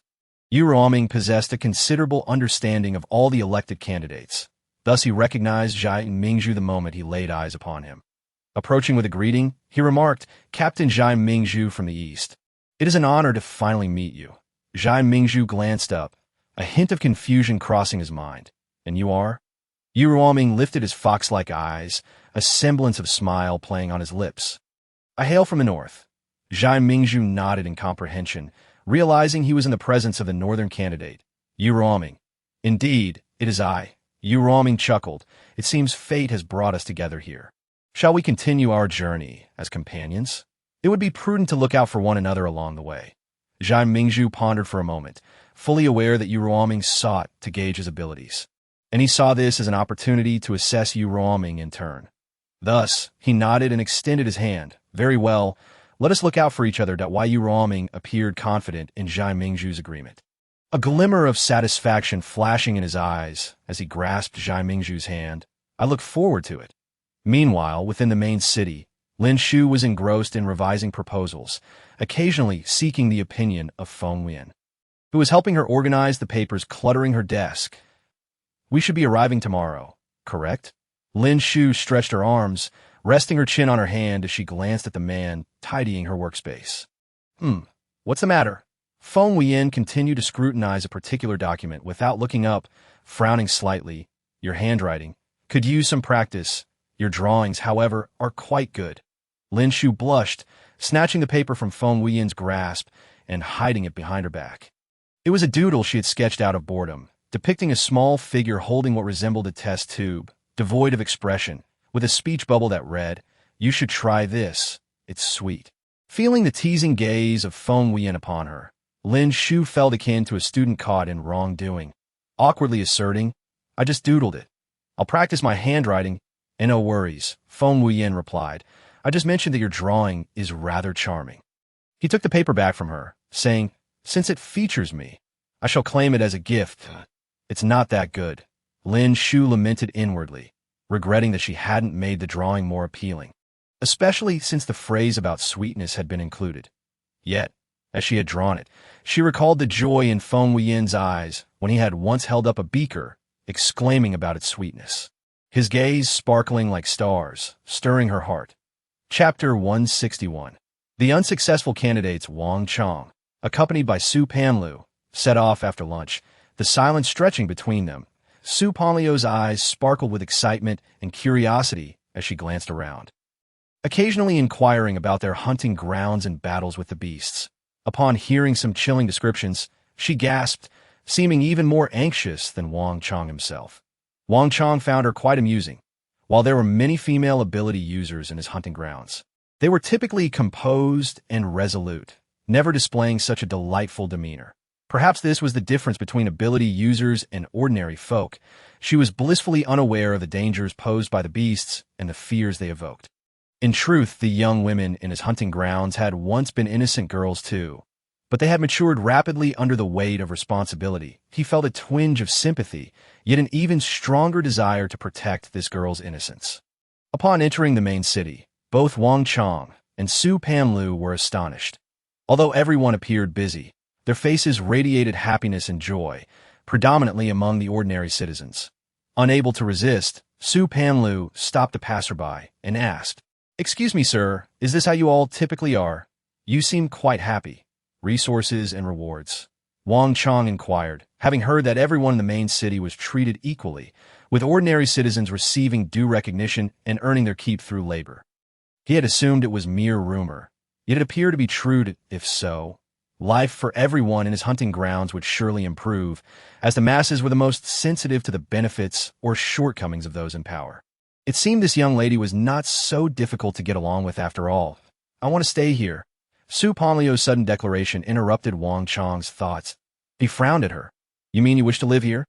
Yu Ruoming possessed a considerable understanding of all the elected candidates. Thus he recognized Zhai Mingzhu the moment he laid eyes upon him. Approaching with a greeting, he remarked, Captain Zhai Mingzhu from the east. It is an honor to finally meet you. Zhai Mingzhu glanced up, a hint of confusion crossing his mind. And you are? Yu Ruoming lifted his fox-like eyes, a semblance of smile playing on his lips. I hail from the north. Zhai Mingzhu nodded in comprehension, realizing he was in the presence of the northern candidate, Yu Ruoming. Indeed, it is I. Yu Ruoming chuckled. It seems fate has brought us together here. Shall we continue our journey as companions? It would be prudent to look out for one another along the way. Zhai Mingzhu pondered for a moment, fully aware that Yu Ruoming sought to gauge his abilities, and he saw this as an opportunity to assess Yu Ruoming in turn. Thus, he nodded and extended his hand. Very well, let us look out for each other. Why Yu Ruoming appeared confident in Zhai Mingzhu's agreement. A glimmer of satisfaction flashing in his eyes as he grasped Zhai Mingzhu's hand. I look forward to it. Meanwhile, within the main city, Lin Shu was engrossed in revising proposals, occasionally seeking the opinion of Feng Wuyan, who was helping her organize the papers cluttering her desk. We should be arriving tomorrow, correct? Lin Shu stretched her arms, resting her chin on her hand as she glanced at the man tidying her workspace. What's the matter? Feng Wuyan continued to scrutinize a particular document without looking up, frowning slightly. Your handwriting could use some practice. Your drawings, however, are quite good. Lin Shu blushed, snatching the paper from Feng Wuyan's grasp and hiding it behind her back. It was a doodle she had sketched out of boredom, depicting a small figure holding what resembled a test tube, devoid of expression, with a speech bubble that read, You should try this. It's sweet. Feeling the teasing gaze of Feng Wuyan upon her, Lin Shu felt akin to a student caught in wrongdoing, awkwardly asserting, I just doodled it. I'll practice my handwriting, and no worries, Feng Wuyan replied. I just mentioned that your drawing is rather charming. He took the paper back from her, saying, Since it features me, I shall claim it as a gift. It's not that good. Lin Shu lamented inwardly, regretting that she hadn't made the drawing more appealing, especially since the phrase about sweetness had been included. Yet, as she had drawn it, she recalled the joy in Feng Wuyan's eyes when he had once held up a beaker, exclaiming about its sweetness. His gaze sparkling like stars, stirring her heart. Chapter 161. The unsuccessful candidates Wang Chong, accompanied by Su Panliu, set off after lunch, the silence stretching between them. Su Panliu's eyes sparkled with excitement and curiosity as she glanced around, occasionally inquiring about their hunting grounds and battles with the beasts. Upon hearing some chilling descriptions, she gasped, seeming even more anxious than Wang Chong himself. Wang Chong found her quite amusing. While there were many female ability users in his hunting grounds, they were typically composed and resolute, never displaying such a delightful demeanor. Perhaps this was the difference between ability users and ordinary folk. She was blissfully unaware of the dangers posed by the beasts and the fears they evoked. In truth, the young women in his hunting grounds had once been innocent girls too, but they had matured rapidly under the weight of responsibility. He felt a twinge of sympathy, yet an even stronger desire to protect this girl's innocence. Upon entering the main city, both Wang Chong and Su Panlu were astonished. Although everyone appeared busy, their faces radiated happiness and joy, predominantly among the ordinary citizens. Unable to resist, Su Panlu stopped a passerby and asked, "Excuse me, sir, is this how you all typically are? You seem quite happy. Resources and rewards." Wang Chong inquired, having heard that everyone in the main city was treated equally, with ordinary citizens receiving due recognition and earning their keep through labor. He had assumed it was mere rumor, yet it appeared to be true. If so, life for everyone in his hunting grounds would surely improve, as the masses were the most sensitive to the benefits or shortcomings of those in power. It seemed this young lady was not so difficult to get along with after all. "I want to stay here." Su Panlio's sudden declaration interrupted Wang Chong's thoughts. He frowned at her. "You mean you wish to live here?"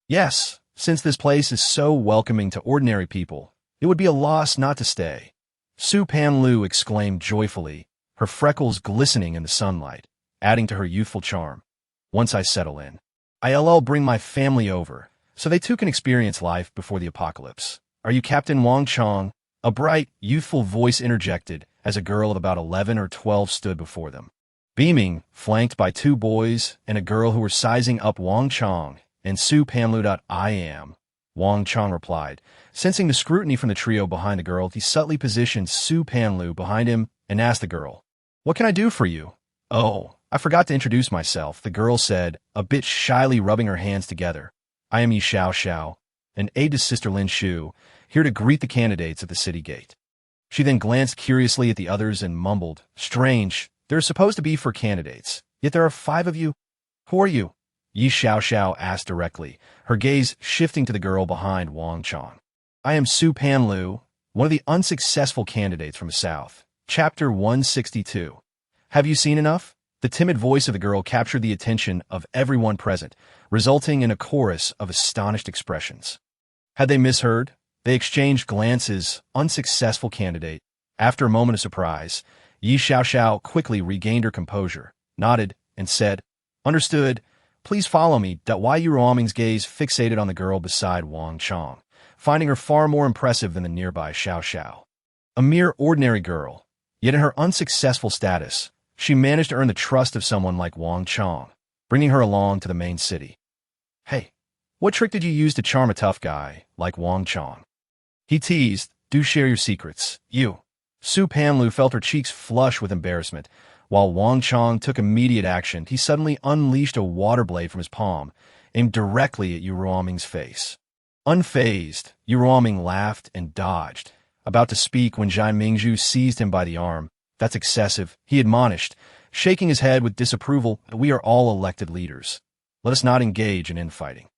"Yes, since this place is so welcoming to ordinary people, it would be a loss not to stay." Su Panlu exclaimed joyfully, her freckles glistening in the sunlight, adding to her youthful charm. "Once I settle in, I'll bring my family over, so they too can experience life before the apocalypse. Are you Captain Wang Chong?" A bright, youthful voice interjected as a girl of about 11 or 12 stood before them. Beaming, flanked by two boys and a girl who were sizing up Wang Chong and Su Panlu. "I am," Wang Chong replied. Sensing the scrutiny from the trio behind the girl, he subtly positioned Su Panlu behind him and asked the girl, "What can I do for you?" "Oh, I forgot to introduce myself," the girl said, a bit shyly rubbing her hands together. "I am Yi Xiao, an aide to Sister Lin Shu, here to greet the candidates at the city gate." She then glanced curiously at the others and mumbled, "Strange, there are supposed to be 4 candidates, yet there are 5 of you. Who are you?" Yi Xiao asked directly, her gaze shifting to the girl behind Wang Chong. "I am Su Panlu, one of the unsuccessful candidates from the south." Chapter 162. "Have you seen enough?" The timid voice of the girl captured the attention of everyone present, resulting in a chorus of astonished expressions. Had they misheard? They exchanged glances. Unsuccessful candidate. After a moment of surprise, Yi Xiao quickly regained her composure, nodded, and said, "Understood. Please follow me." Yi Ruoming's gaze fixated on the girl beside Wang Chong, finding her far more impressive than the nearby Xiao. A mere ordinary girl, yet in her unsuccessful status, she managed to earn the trust of someone like Wang Chong, bringing her along to the main city. "Hey, what trick did you use to charm a tough guy like Wang Chong?" he teased. "Do share your secrets, you." Su Panlu felt her cheeks flush with embarrassment. While Wang Chong took immediate action, he suddenly unleashed a water blade from his palm, aimed directly at Yi Ruoming's face. Unfazed, Yi Ruoming laughed and dodged, about to speak when Zhai Mingzhu seized him by the arm. "That's excessive," he admonished, shaking his head with disapproval. "We are all elected leaders. Let us not engage in infighting."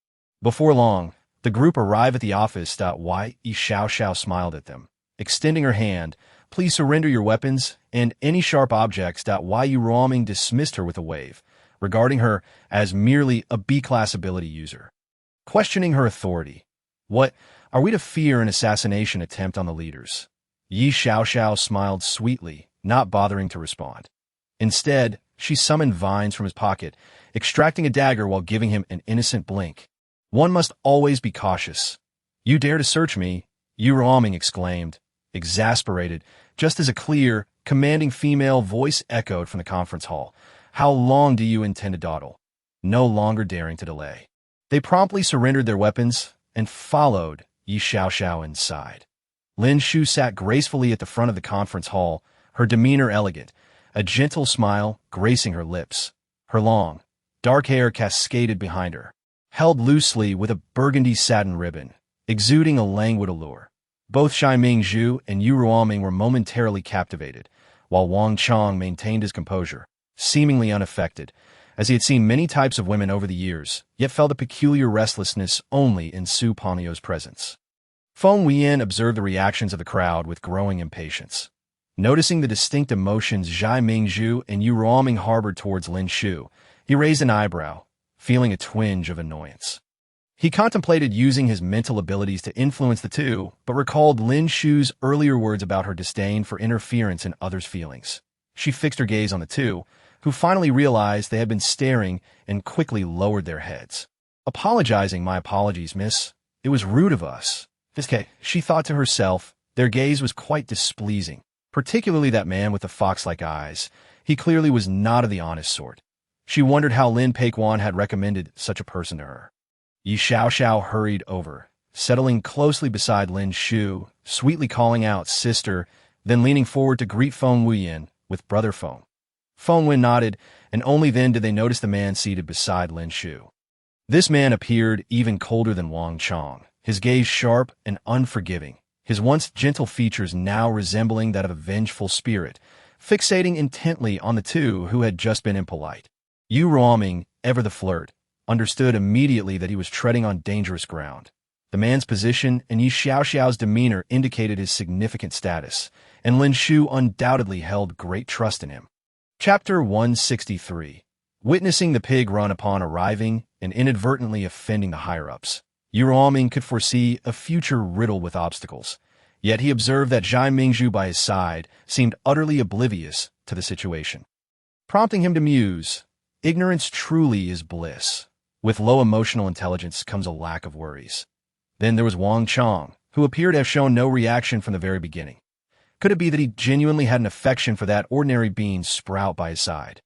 Before long, the group arrived at the office. Yi Xiao smiled at them, extending her hand. "Please surrender your weapons and any sharp objects." Yi Ruoming dismissed her with a wave, regarding her as merely a B-class ability user. Questioning her authority. "What, are we to fear an assassination attempt on the leaders?" Yi Xiao smiled sweetly, not bothering to respond. Instead, she summoned vines from his pocket, extracting a dagger while giving him an innocent blink. "One must always be cautious." "You dare to search me?" Yi Ruoming exclaimed, exasperated, just as a clear, commanding female voice echoed from the conference hall. "How long do you intend to dawdle?" No longer daring to delay, they promptly surrendered their weapons and followed Yi Xiao inside. Lin Shu sat gracefully at the front of the conference hall, her demeanor elegant, a gentle smile gracing her lips. Her long, dark hair cascaded behind her, held loosely with a burgundy satin ribbon, exuding a languid allure. Both Zhai Mingzhu and Yi Ruoming were momentarily captivated, while Wang Chong maintained his composure, seemingly unaffected, as he had seen many types of women over the years, yet felt a peculiar restlessness only in Su Panlio's presence. Feng Wuyan observed the reactions of the crowd with growing impatience. Noticing the distinct emotions Zhai Mingzhu and Yi Ruoming harbored towards Lin Shu, he raised an eyebrow, feeling a twinge of annoyance. He contemplated using his mental abilities to influence the two, but recalled Lin Shu's earlier words about her disdain for interference in others' feelings. She fixed her gaze on the two, who finally realized they had been staring and quickly lowered their heads. Apologizing, my apologies, miss. It was rude of us. She thought to herself. Their gaze was quite displeasing, particularly that man with the fox-like eyes. He clearly was not of the honest sort. She wondered how Lin Peiquan had recommended such a person to her. Yi Xiaoxiao hurried over, settling closely beside Lin Shu, sweetly calling out, "Sister," then leaning forward to greet Feng Wuyan with "Brother Feng." Feng Wuyan nodded, and only then did they notice the man seated beside Lin Shu. This man appeared even colder than Wang Chong, his gaze sharp and unforgiving, his once gentle features now resembling that of a vengeful spirit, fixating intently on the two who had just been impolite. Yu Ruoming, ever the flirt, understood immediately that he was treading on dangerous ground. The man's position and Yi Xiaoxiao's demeanor indicated his significant status, and Lin Shu undoubtedly held great trust in him. Chapter 163. Witnessing the pig run upon arriving and inadvertently offending the higher-ups, Yu Ruoming could foresee a future riddled with obstacles, yet he observed that Zhai Mingzhu by his side seemed utterly oblivious to the situation. Prompting him to muse, ignorance truly is bliss. With low emotional intelligence comes a lack of worries. Then there was Wang Chong, who appeared to have shown no reaction from the very beginning. Could it be that he genuinely had an affection for that ordinary bean sprout by his side?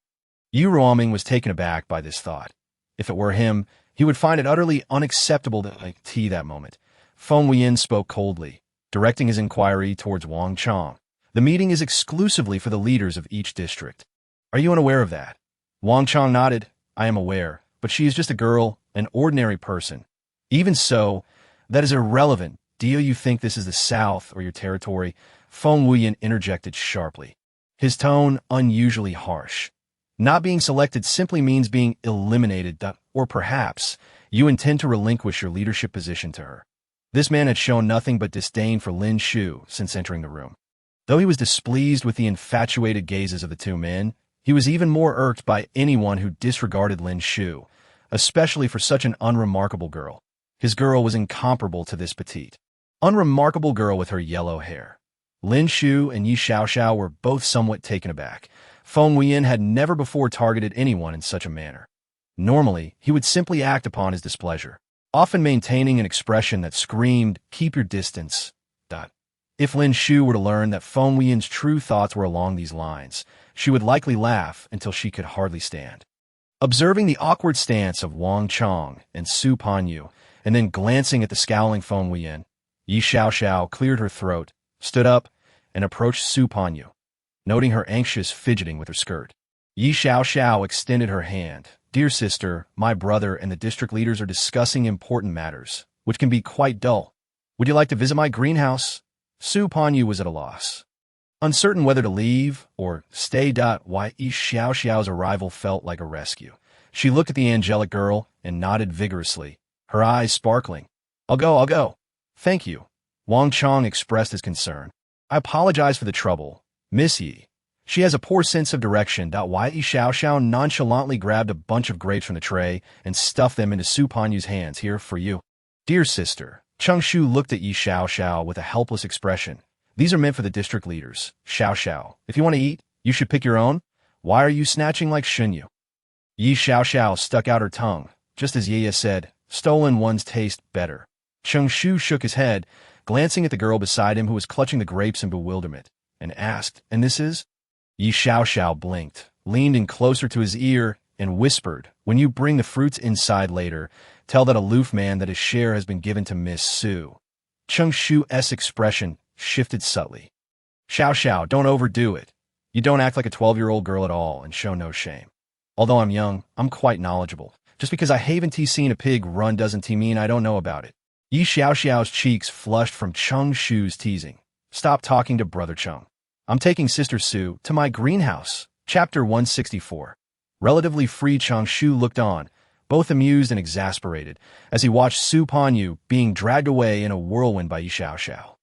Yu Ruoming was taken aback by this thought. If it were him, he would find it utterly unacceptable to make tea that moment. Feng Wuyan spoke coldly, directing his inquiry towards Wang Chong. The meeting is exclusively for the leaders of each district. Are you unaware of that? Wang Chong nodded. I am aware, but she is just a girl, an ordinary person. Even so, that is irrelevant. Do you think this is the South or your territory? Feng Wuyan interjected sharply, his tone unusually harsh. Not being selected simply means being eliminated, or perhaps you intend to relinquish your leadership position to her. This man had shown nothing but disdain for Lin Shu since entering the room. Though he was displeased with the infatuated gazes of the two men, he was even more irked by anyone who disregarded Lin Shu, especially for such an unremarkable girl. His girl was incomparable to this petite, unremarkable girl with her yellow hair. Lin Shu and Yi Xiaoxiao were both somewhat taken aback. Feng Wuyan had never before targeted anyone in such a manner. Normally, he would simply act upon his displeasure, often maintaining an expression that screamed, "Keep your distance." If Lin Shu were to learn that Feng Wuyan's true thoughts were along these lines, she would likely laugh until she could hardly stand. Observing the awkward stance of Wang Chong and Su Panyu, and then glancing at the scowling Feng Wuyan, Yi Xiaoxiao cleared her throat, stood up, and approached Su Panyu, noting her anxious fidgeting with her skirt. Yi Xiaoxiao extended her hand. Dear sister, my brother and the district leaders are discussing important matters, which can be quite dull. Would you like to visit my greenhouse? Su Panyu was at a loss, uncertain whether to leave or stay. Why Yi Xiaoxiao's arrival felt like a rescue. She looked at the angelic girl and nodded vigorously, her eyes sparkling. I'll go. Thank you. Wang Chong expressed his concern. I apologize for the trouble, Miss Yi. She has a poor sense of direction. Why Yi Xiaoxiao nonchalantly grabbed a bunch of grapes from the tray and stuffed them into Su Panyu's hands. Here, for you. Dear sister. Cheng Shu looked at Yi Xiaoxiao with a helpless expression. These are meant for the district leaders. Xiaoxiao, if you want to eat, you should pick your own. Why are you snatching like Shunyu? Yi Xiaoxiao stuck out her tongue, just as Ye said, stolen one's taste better. Cheng Shu shook his head, glancing at the girl beside him who was clutching the grapes in bewilderment, and asked, and this is? Yi Xiaoxiao blinked, leaned in closer to his ear, and whispered, when you bring the fruits inside later, tell that aloof man that his share has been given to Miss Su. Cheng Shu's expression shifted subtly. Xiaoxiao, don't overdo it. You don't act like a 12-year-old girl at all and show no shame. Although I'm young, I'm quite knowledgeable. Just because I haven't seen a pig run doesn't mean I don't know about it. Yi Xiaoxiao's cheeks flushed from Cheng Shu's teasing. Stop talking to Brother Cheng. I'm taking Sister Su to my greenhouse. Chapter 164. Relatively free Cheng Shu looked on, both amused and exasperated, as he watched Su Panyu being dragged away in a whirlwind by Yi Xiaoxiao.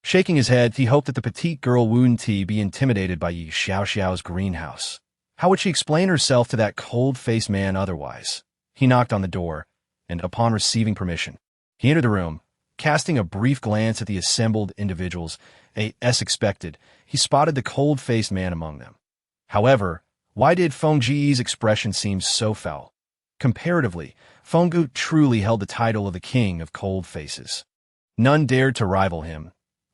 Shaking his head, he hoped that the petite girl wouldn't be intimidated by Yi Xiaoxiao's greenhouse. How would she explain herself to that cold-faced man otherwise? He knocked on the door, and upon receiving permission, he entered the room. Casting a brief glance at the assembled individuals, as expected, he spotted the cold-faced man among them. However, Why did Feng Ji's expression seem so foul? Comparatively, Feng Gu truly held the title of the king of cold faces. None dared to rival him.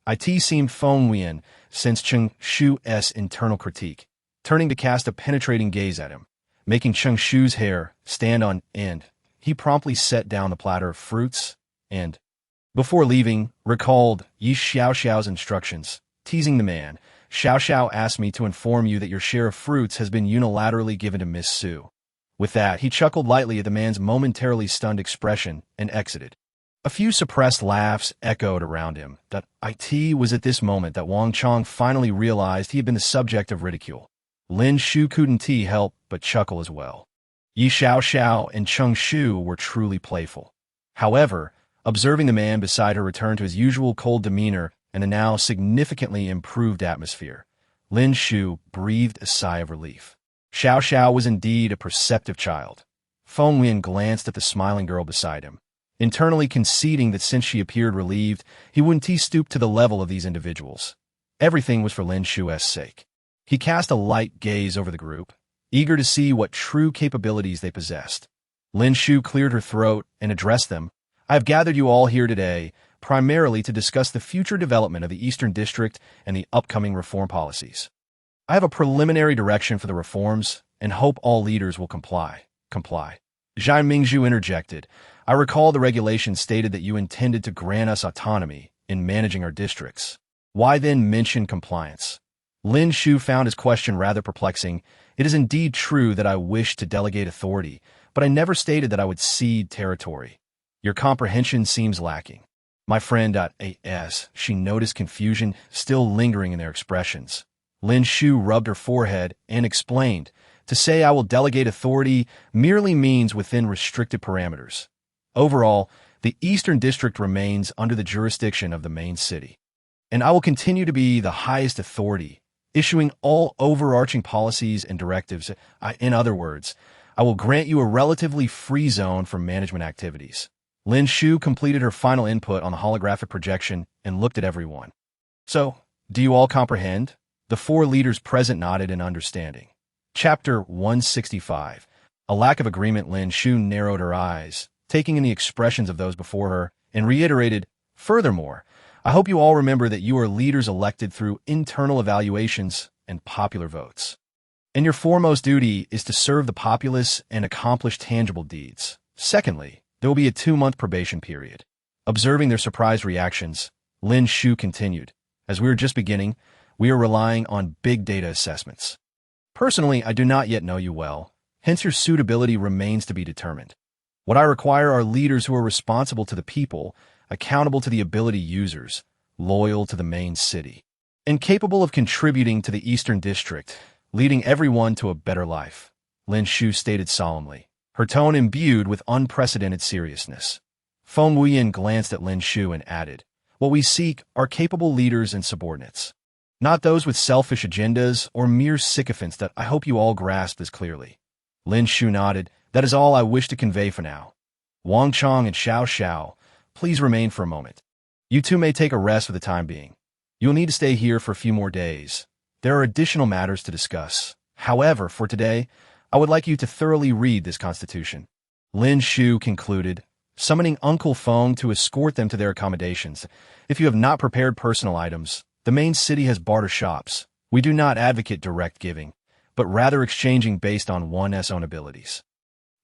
It seemed Feng Wuyan sensed Cheng Shu's internal critique, turning to cast a penetrating gaze at him, making Cheng Shu's hair stand on end. He promptly set down the platter of fruits and, before leaving, recalled Yi Xiaoxiao's instructions, teasing the man. Xiao Xiao asked me to inform you that your share of fruits has been unilaterally given to Miss Su. With that, he chuckled lightly at the man's momentarily stunned expression and exited. A few suppressed laughs echoed around him. It was at this moment that Wang Chong finally realized he had been the subject of ridicule. Lin Shu couldn't help but chuckle as well. Yi Xiaoxiao and Cheng Shu were truly playful. However, observing the man beside her return to his usual cold demeanor and a now significantly improved atmosphere, Lin Shu breathed a sigh of relief. Xiao Xiao was indeed a perceptive child. Feng Wuyan glanced at the smiling girl beside him, internally conceding that since she appeared relieved, he wouldn't stoop to the level of these individuals. Everything was for Lin Shu's sake. He cast a light gaze over the group, eager to see what true capabilities they possessed. Lin Shu cleared her throat and addressed them. I have gathered you all here today primarily to discuss the future development of the Eastern District and the upcoming reform policies. I have a preliminary direction for the reforms and hope all leaders will comply. Zhai Mingzhu interjected. I recall the regulations stated that you intended to grant us autonomy in managing our districts. Why then mention compliance? Lin Shu found his question rather perplexing. It is indeed true that I wish to delegate authority, but I never stated that I would cede territory. Your comprehension seems lacking. My friend as she noticed confusion still lingering in their expressions. Lin Shu rubbed her forehead and explained, to say I will delegate authority merely means within restricted parameters. Overall, the Eastern District remains under the jurisdiction of the main city, and I will continue to be the highest authority, issuing all overarching policies and directives. In other words, I will grant you a relatively free zone for management activities. Lin Shu completed her final input on the holographic projection and looked at everyone. So, do you all comprehend? The four leaders present nodded in understanding. Chapter 165. A lack of agreement. Lin Shu narrowed her eyes, taking in the expressions of those before her, and reiterated, furthermore, I hope you all remember that you are leaders elected through internal evaluations and popular votes. And your foremost duty is to serve the populace and accomplish tangible deeds. Secondly, there will be a 2-month probation period. Observing their surprised reactions, Lin Shu continued, as we are just beginning, we are relying on big data assessments. Personally, I do not yet know you well, hence your suitability remains to be determined. What I require are leaders who are responsible to the people, accountable to the ability users, loyal to the main city, and capable of contributing to the Eastern District, leading everyone to a better life, Lin Shu stated solemnly, her tone imbued with unprecedented seriousness. Feng Wuyan glanced at Lin Shu and added, what we seek are capable leaders and subordinates, not those with selfish agendas or mere sycophants. That I hope you all grasp this clearly. Lin Shu nodded. That is all I wish to convey for now. Wang Chong and Xiao Xiao, please remain for a moment. You two may take a rest for the time being. You'll need to stay here for a few more days. There are additional matters to discuss. However, for today, I would like you to thoroughly read this constitution. Lin Shu concluded, summoning Uncle Feng to escort them to their accommodations. If you have not prepared personal items, the main city has barter shops. We do not advocate direct giving, but rather exchanging based on one's own abilities.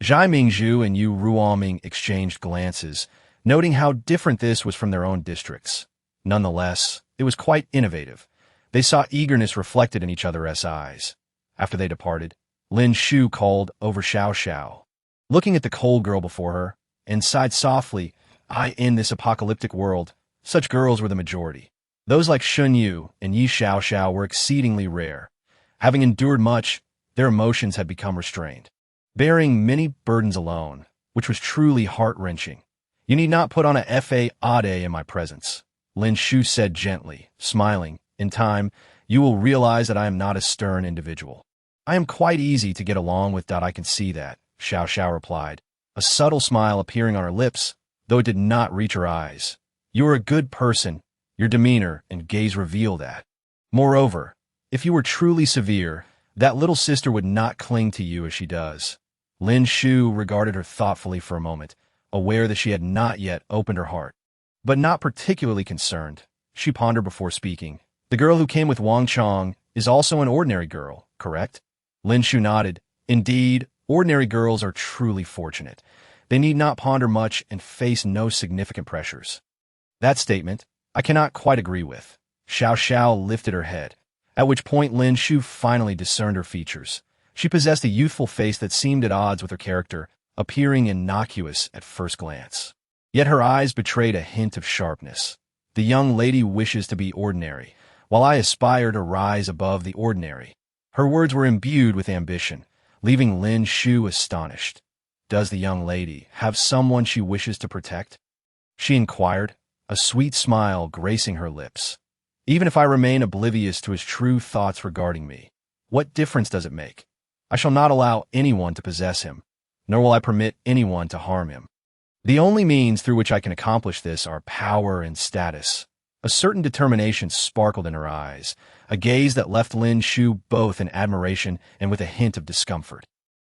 Zhai Mingzhu and Yu Ruoming exchanged glances, noting how different this was from their own districts. Nonetheless, it was quite innovative. They saw eagerness reflected in each other's eyes. After they departed, Lin Shu called over Xiao Xiao, looking at the cold girl before her, and sighed softly. In this apocalyptic world, such girls were the majority. Those like Shun Yu and Yi Xiao Xiao were exceedingly rare. Having endured much, their emotions had become restrained, bearing many burdens alone, which was truly heart-wrenching. You need not put on a fade in my presence, Lin Shu said gently, smiling. In time, you will realize that I am not a stern individual. I am quite easy to get along with. I can see that, Xiao Xiao replied, a subtle smile appearing on her lips, though it did not reach her eyes. You are a good person. Your demeanor and gaze reveal that. Moreover, if you were truly severe, That little sister would not cling to you as she does. Lin Shu regarded her thoughtfully for a moment, aware that she had not yet opened her heart. But not particularly concerned, she pondered before speaking. The girl who came with Wang Chong is also an ordinary girl, correct? Lin Shu nodded. Indeed, ordinary girls are truly fortunate. They need not ponder much and face no significant pressures. That statement, I cannot quite agree with. Xiao Xiao lifted her head, at which point Lin Shu finally discerned her features. She possessed a youthful face that seemed at odds with her character, appearing innocuous at first glance. Yet her eyes betrayed a hint of sharpness. The young lady wishes to be ordinary, while I aspire to rise above the ordinary. Her words were imbued with ambition, leaving Lin Shu astonished. Does the young lady have someone she wishes to protect? She inquired, a sweet smile gracing her lips. Even if I remain oblivious to his true thoughts regarding me, what difference does it make? I shall not allow anyone to possess him, nor will I permit anyone to harm him. The only means through which I can accomplish this are power and status. A certain determination sparkled in her eyes, a gaze that left Lin Shu both in admiration and with a hint of discomfort.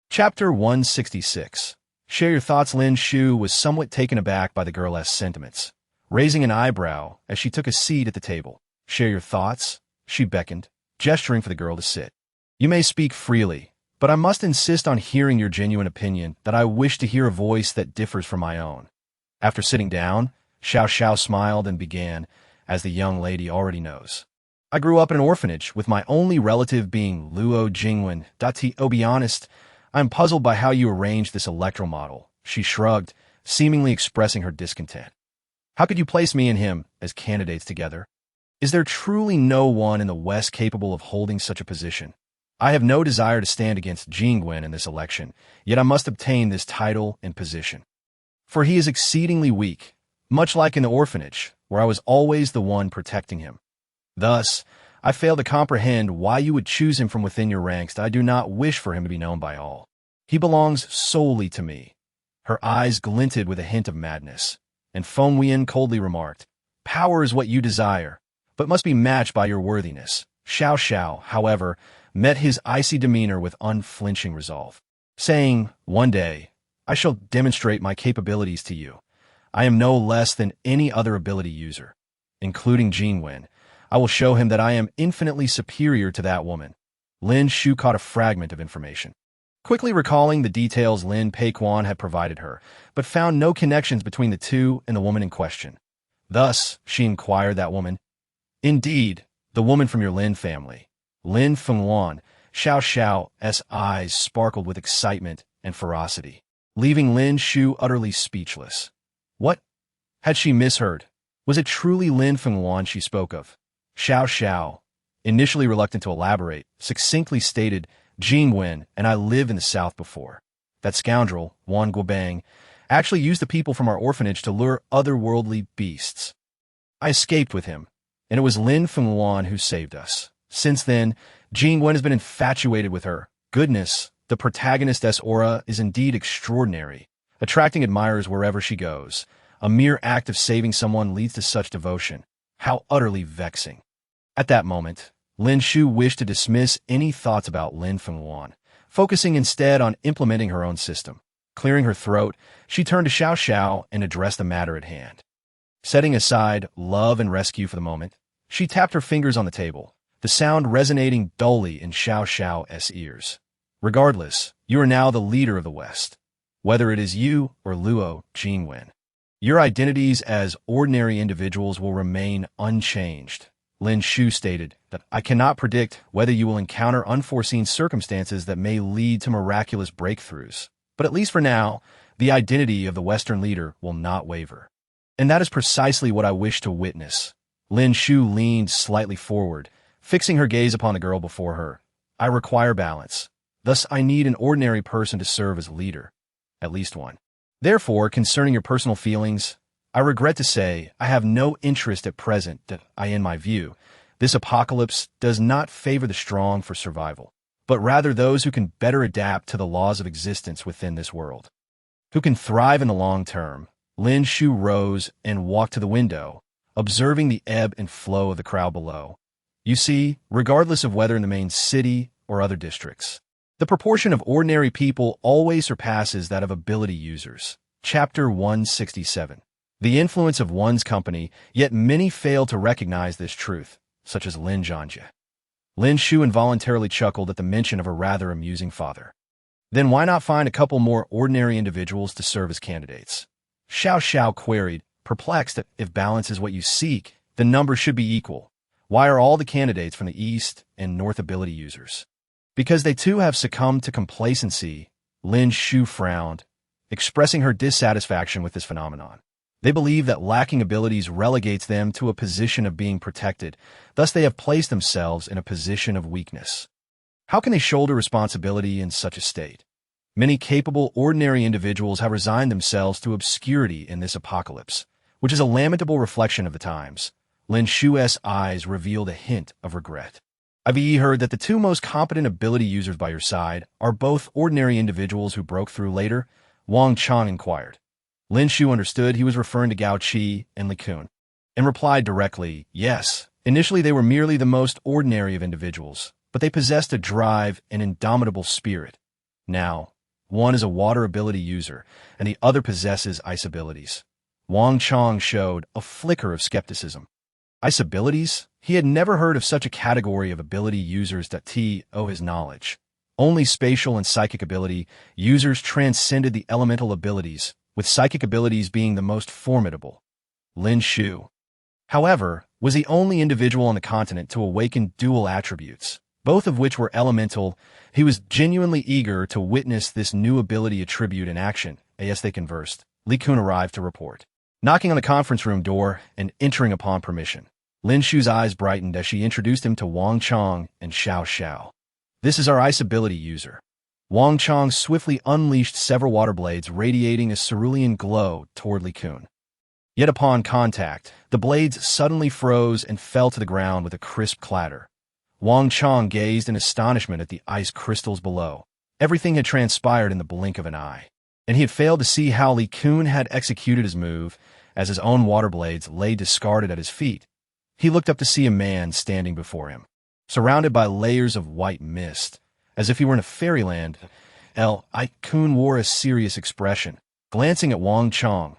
Chapter 166. Share your thoughts. Lin Shu was somewhat taken aback by the girl's sentiments, raising an eyebrow as she took a seat at the table. Share your thoughts? She beckoned, gesturing for the girl to sit. You may speak freely, but I must insist on hearing your genuine opinion that I wish to hear a voice that differs from my own. After sitting down, Xiao Xiao smiled and began, as the young lady already knows. I grew up in an orphanage, with my only relative being Luo Jingwen. To be honest, I'm puzzled by how you arranged this electoral model. She shrugged, seemingly expressing her discontent. How could you place me and him as candidates together? Is there truly no one in the West capable of holding such a position? I have no desire to stand against Jingwen in this election, yet I must obtain this title and position. For he is exceedingly weak, much like in the orphanage, where I was always the one protecting him. Thus, I fail to comprehend why you would choose him from within your ranks. I do not wish for him to be known by all. He belongs solely to me. Her eyes glinted with a hint of madness, and Feng Wuyan coldly remarked, Power is what you desire, but must be matched by your worthiness. Xiao Xiao, however, met his icy demeanor with unflinching resolve, saying, One day, I shall demonstrate my capabilities to you. I am no less than any other ability user, including Jingwen. I will show him that I am infinitely superior to that woman. Lin Shu caught a fragment of information, quickly recalling the details Lin Peiquan had provided her, but found no connections between the two and the woman in question. Thus, she inquired that woman, Indeed, the woman from your Lin family. Lin Feng Wuyan. Xiao Xiao's eyes sparkled with excitement and ferocity, leaving Lin Shu utterly speechless. What? Had she misheard? Was it truly Lin Feng Wuyan she spoke of? Xiao Xiao, initially reluctant to elaborate, succinctly stated, Jingwen and I lived in the south before. That scoundrel, Wan Guobang, actually used the people from our orphanage to lure otherworldly beasts. I escaped with him, and it was Lin Feng Wuyan who saved us. Since then, Jingwen has been infatuated with her. Goodness, the protagonist's aura is indeed extraordinary, attracting admirers wherever she goes. A mere act of saving someone leads to such devotion. How utterly vexing. At that moment, Lin Shu wished to dismiss any thoughts about Lin Feng Wuyan, focusing instead on implementing her own system. Clearing her throat, she turned to Xiao Xiao and addressed the matter at hand. Setting aside love and rescue for the moment, she tapped her fingers on the table, the sound resonating dully in Xiao Xiao's ears. Regardless, you are now the leader of the West, whether it is you or Luo Jingwen. Your identities as ordinary individuals will remain unchanged. Lin Shu stated that I cannot predict whether you will encounter unforeseen circumstances that may lead to miraculous breakthroughs, but at least for now, the identity of the Western leader will not waver. And that is precisely what I wish to witness. Lin Shu leaned slightly forward, fixing her gaze upon the girl before her. I require balance. Thus, I need an ordinary person to serve as leader. At least one. Therefore, concerning your personal feelings, I regret to say I have no interest at present that in my view, this apocalypse does not favor the strong for survival, but rather those who can better adapt to the laws of existence within this world. Who can thrive in the long term. Lin Shu rose and walked to the window, observing the ebb and flow of the crowd below. You see, regardless of whether in the main city or other districts. The proportion of ordinary people always surpasses that of ability users. Chapter 167. The influence of one's company, yet many fail to recognize this truth, such as Lin Shu. Lin Shu involuntarily chuckled at the mention of a rather amusing father. Then why not find a couple more ordinary individuals to serve as candidates? Xiao queried, perplexed that if balance is what you seek, the numbers should be equal. Why are all the candidates from the East and North ability users? Because they too have succumbed to complacency, Lin Shu frowned, expressing her dissatisfaction with this phenomenon. They believe that lacking abilities relegates them to a position of being protected, thus they have placed themselves in a position of weakness. How can they shoulder responsibility in such a state? Many capable, ordinary individuals have resigned themselves to obscurity in this apocalypse, which is a lamentable reflection of the times. Lin Shu's eyes revealed a hint of regret. I've heard that the two most competent ability users by your side are both ordinary individuals who broke through later, Wang Chang inquired. Lin Shu understood he was referring to Gao Qi and Li Kun, and replied directly, yes. Initially they were merely the most ordinary of individuals, but they possessed a drive and indomitable spirit. Now, one is a water ability user, and the other possesses ice abilities. Wang Chang showed a flicker of skepticism. Ice abilities? He had never heard of such a category of ability users that his knowledge. Only spatial and psychic ability users transcended the elemental abilities, with psychic abilities being the most formidable. Lin Shu, however, was the only individual on the continent to awaken dual attributes, both of which were elemental. He was genuinely eager to witness this new ability attribute in action. As they conversed, Li Kun arrived to report, knocking on the conference room door and entering upon permission. Lin Shu's eyes brightened as she introduced him to Wang Chang and Xiao. This is our ice ability user. Wang Chang swiftly unleashed several water blades radiating a cerulean glow toward Li Kun. Yet upon contact, the blades suddenly froze and fell to the ground with a crisp clatter. Wang Chang gazed in astonishment at the ice crystals below. Everything had transpired in the blink of an eye, and he had failed to see how Li Kun had executed his move, as his own water blades lay discarded at his feet. He looked up to see a man standing before him, surrounded by layers of white mist, as if he were in a fairyland. Li Kun wore a serious expression, glancing at Wang Chang.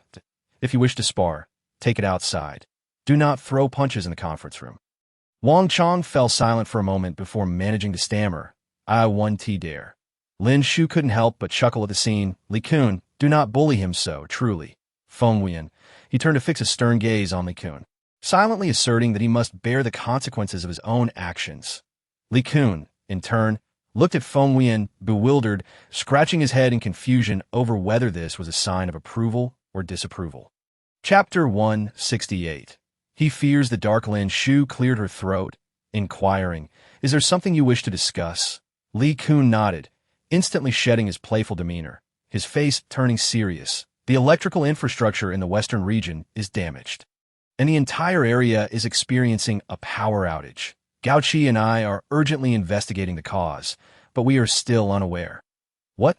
If you wish to spar, take it outside. Do not throw punches in the conference room. Wang Chang fell silent for a moment before managing to stammer, I won't dare. Lin Shu couldn't help but chuckle at the scene. Li Kun, do not bully him so, truly. Feng Wuyan. He turned to fix a stern gaze on Li Kun, silently asserting that he must bear the consequences of his own actions. Li Kun, in turn, looked at Feng Wuyan, bewildered, scratching his head in confusion over whether this was a sign of approval or disapproval. Chapter 168. He fears the dark. Lin Shu cleared her throat, inquiring, is there something you wish to discuss? Li Kun nodded, instantly shedding his playful demeanor, his face turning serious. The electrical infrastructure in the western region is damaged, and the entire area is experiencing a power outage. Gao Qi and I are urgently investigating the cause, but we are still unaware. What?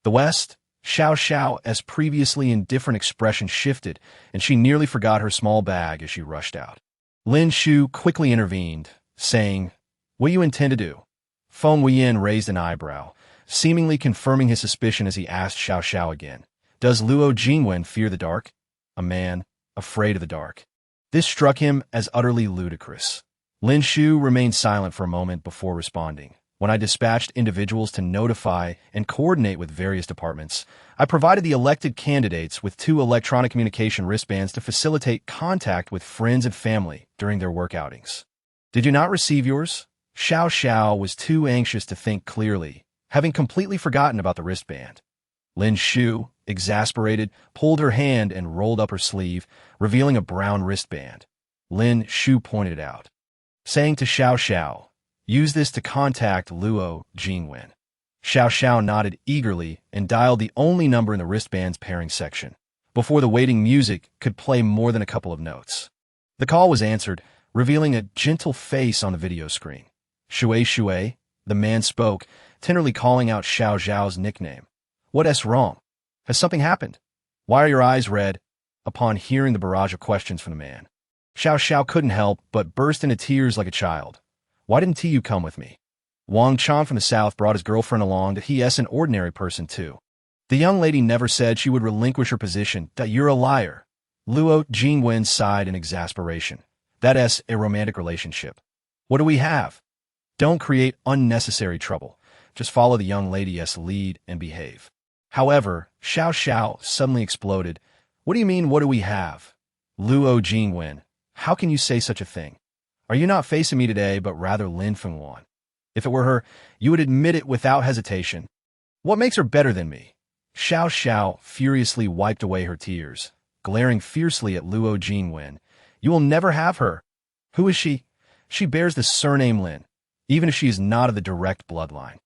The West? Xiao's previously indifferent expression shifted, and she nearly forgot her small bag as she rushed out. Lin Shu quickly intervened, saying, what do you intend to do? Feng Wuyan raised an eyebrow, seemingly confirming his suspicion as he asked Xiao again. Does Luo Jingwen fear the dark? A man afraid of the dark. This struck him as utterly ludicrous. Lin Shu remained silent for a moment before responding. When I dispatched individuals to notify and coordinate with various departments, I provided the elected candidates with 2 electronic communication wristbands to facilitate contact with friends and family during their work outings. Did you not receive yours? Xiao was too anxious to think clearly, having completely forgotten about the wristband. Lin Shu, exasperated, pulled her hand and rolled up her sleeve, revealing a brown wristband. Lin Shu pointed it out, saying to Xiao, use this to contact Luo Jingwen. Xiao nodded eagerly and dialed the only number in the wristband's pairing section, before the waiting music could play more than a couple of notes. The call was answered, revealing a gentle face on the video screen. Shui, the man spoke, tenderly calling out Xiao's nickname. What's wrong? Has something happened? Why are your eyes red? Upon hearing the barrage of questions from the man, Xiao couldn't help but burst into tears like a child. Why didn't you come with me? Wang Chang from the south brought his girlfriend along that he is an ordinary person too. The young lady never said she would relinquish her position. That you're a liar. Luo Jingwen sighed in exasperation. That is a romantic relationship. What do we have? Don't create unnecessary trouble. Just follow the young lady's lead and behave. However, Xiao Xiao suddenly exploded. What do you mean, what do we have? Luo Jingwen, how can you say such a thing? Are you not facing me today, but rather Lin Feng Wuyan? If it were her, you would admit it without hesitation. What makes her better than me? Xiao Xiao furiously wiped away her tears, glaring fiercely at Luo Jingwen. You will never have her. Who is she? She bears the surname Lin, even if she is not of the direct bloodline.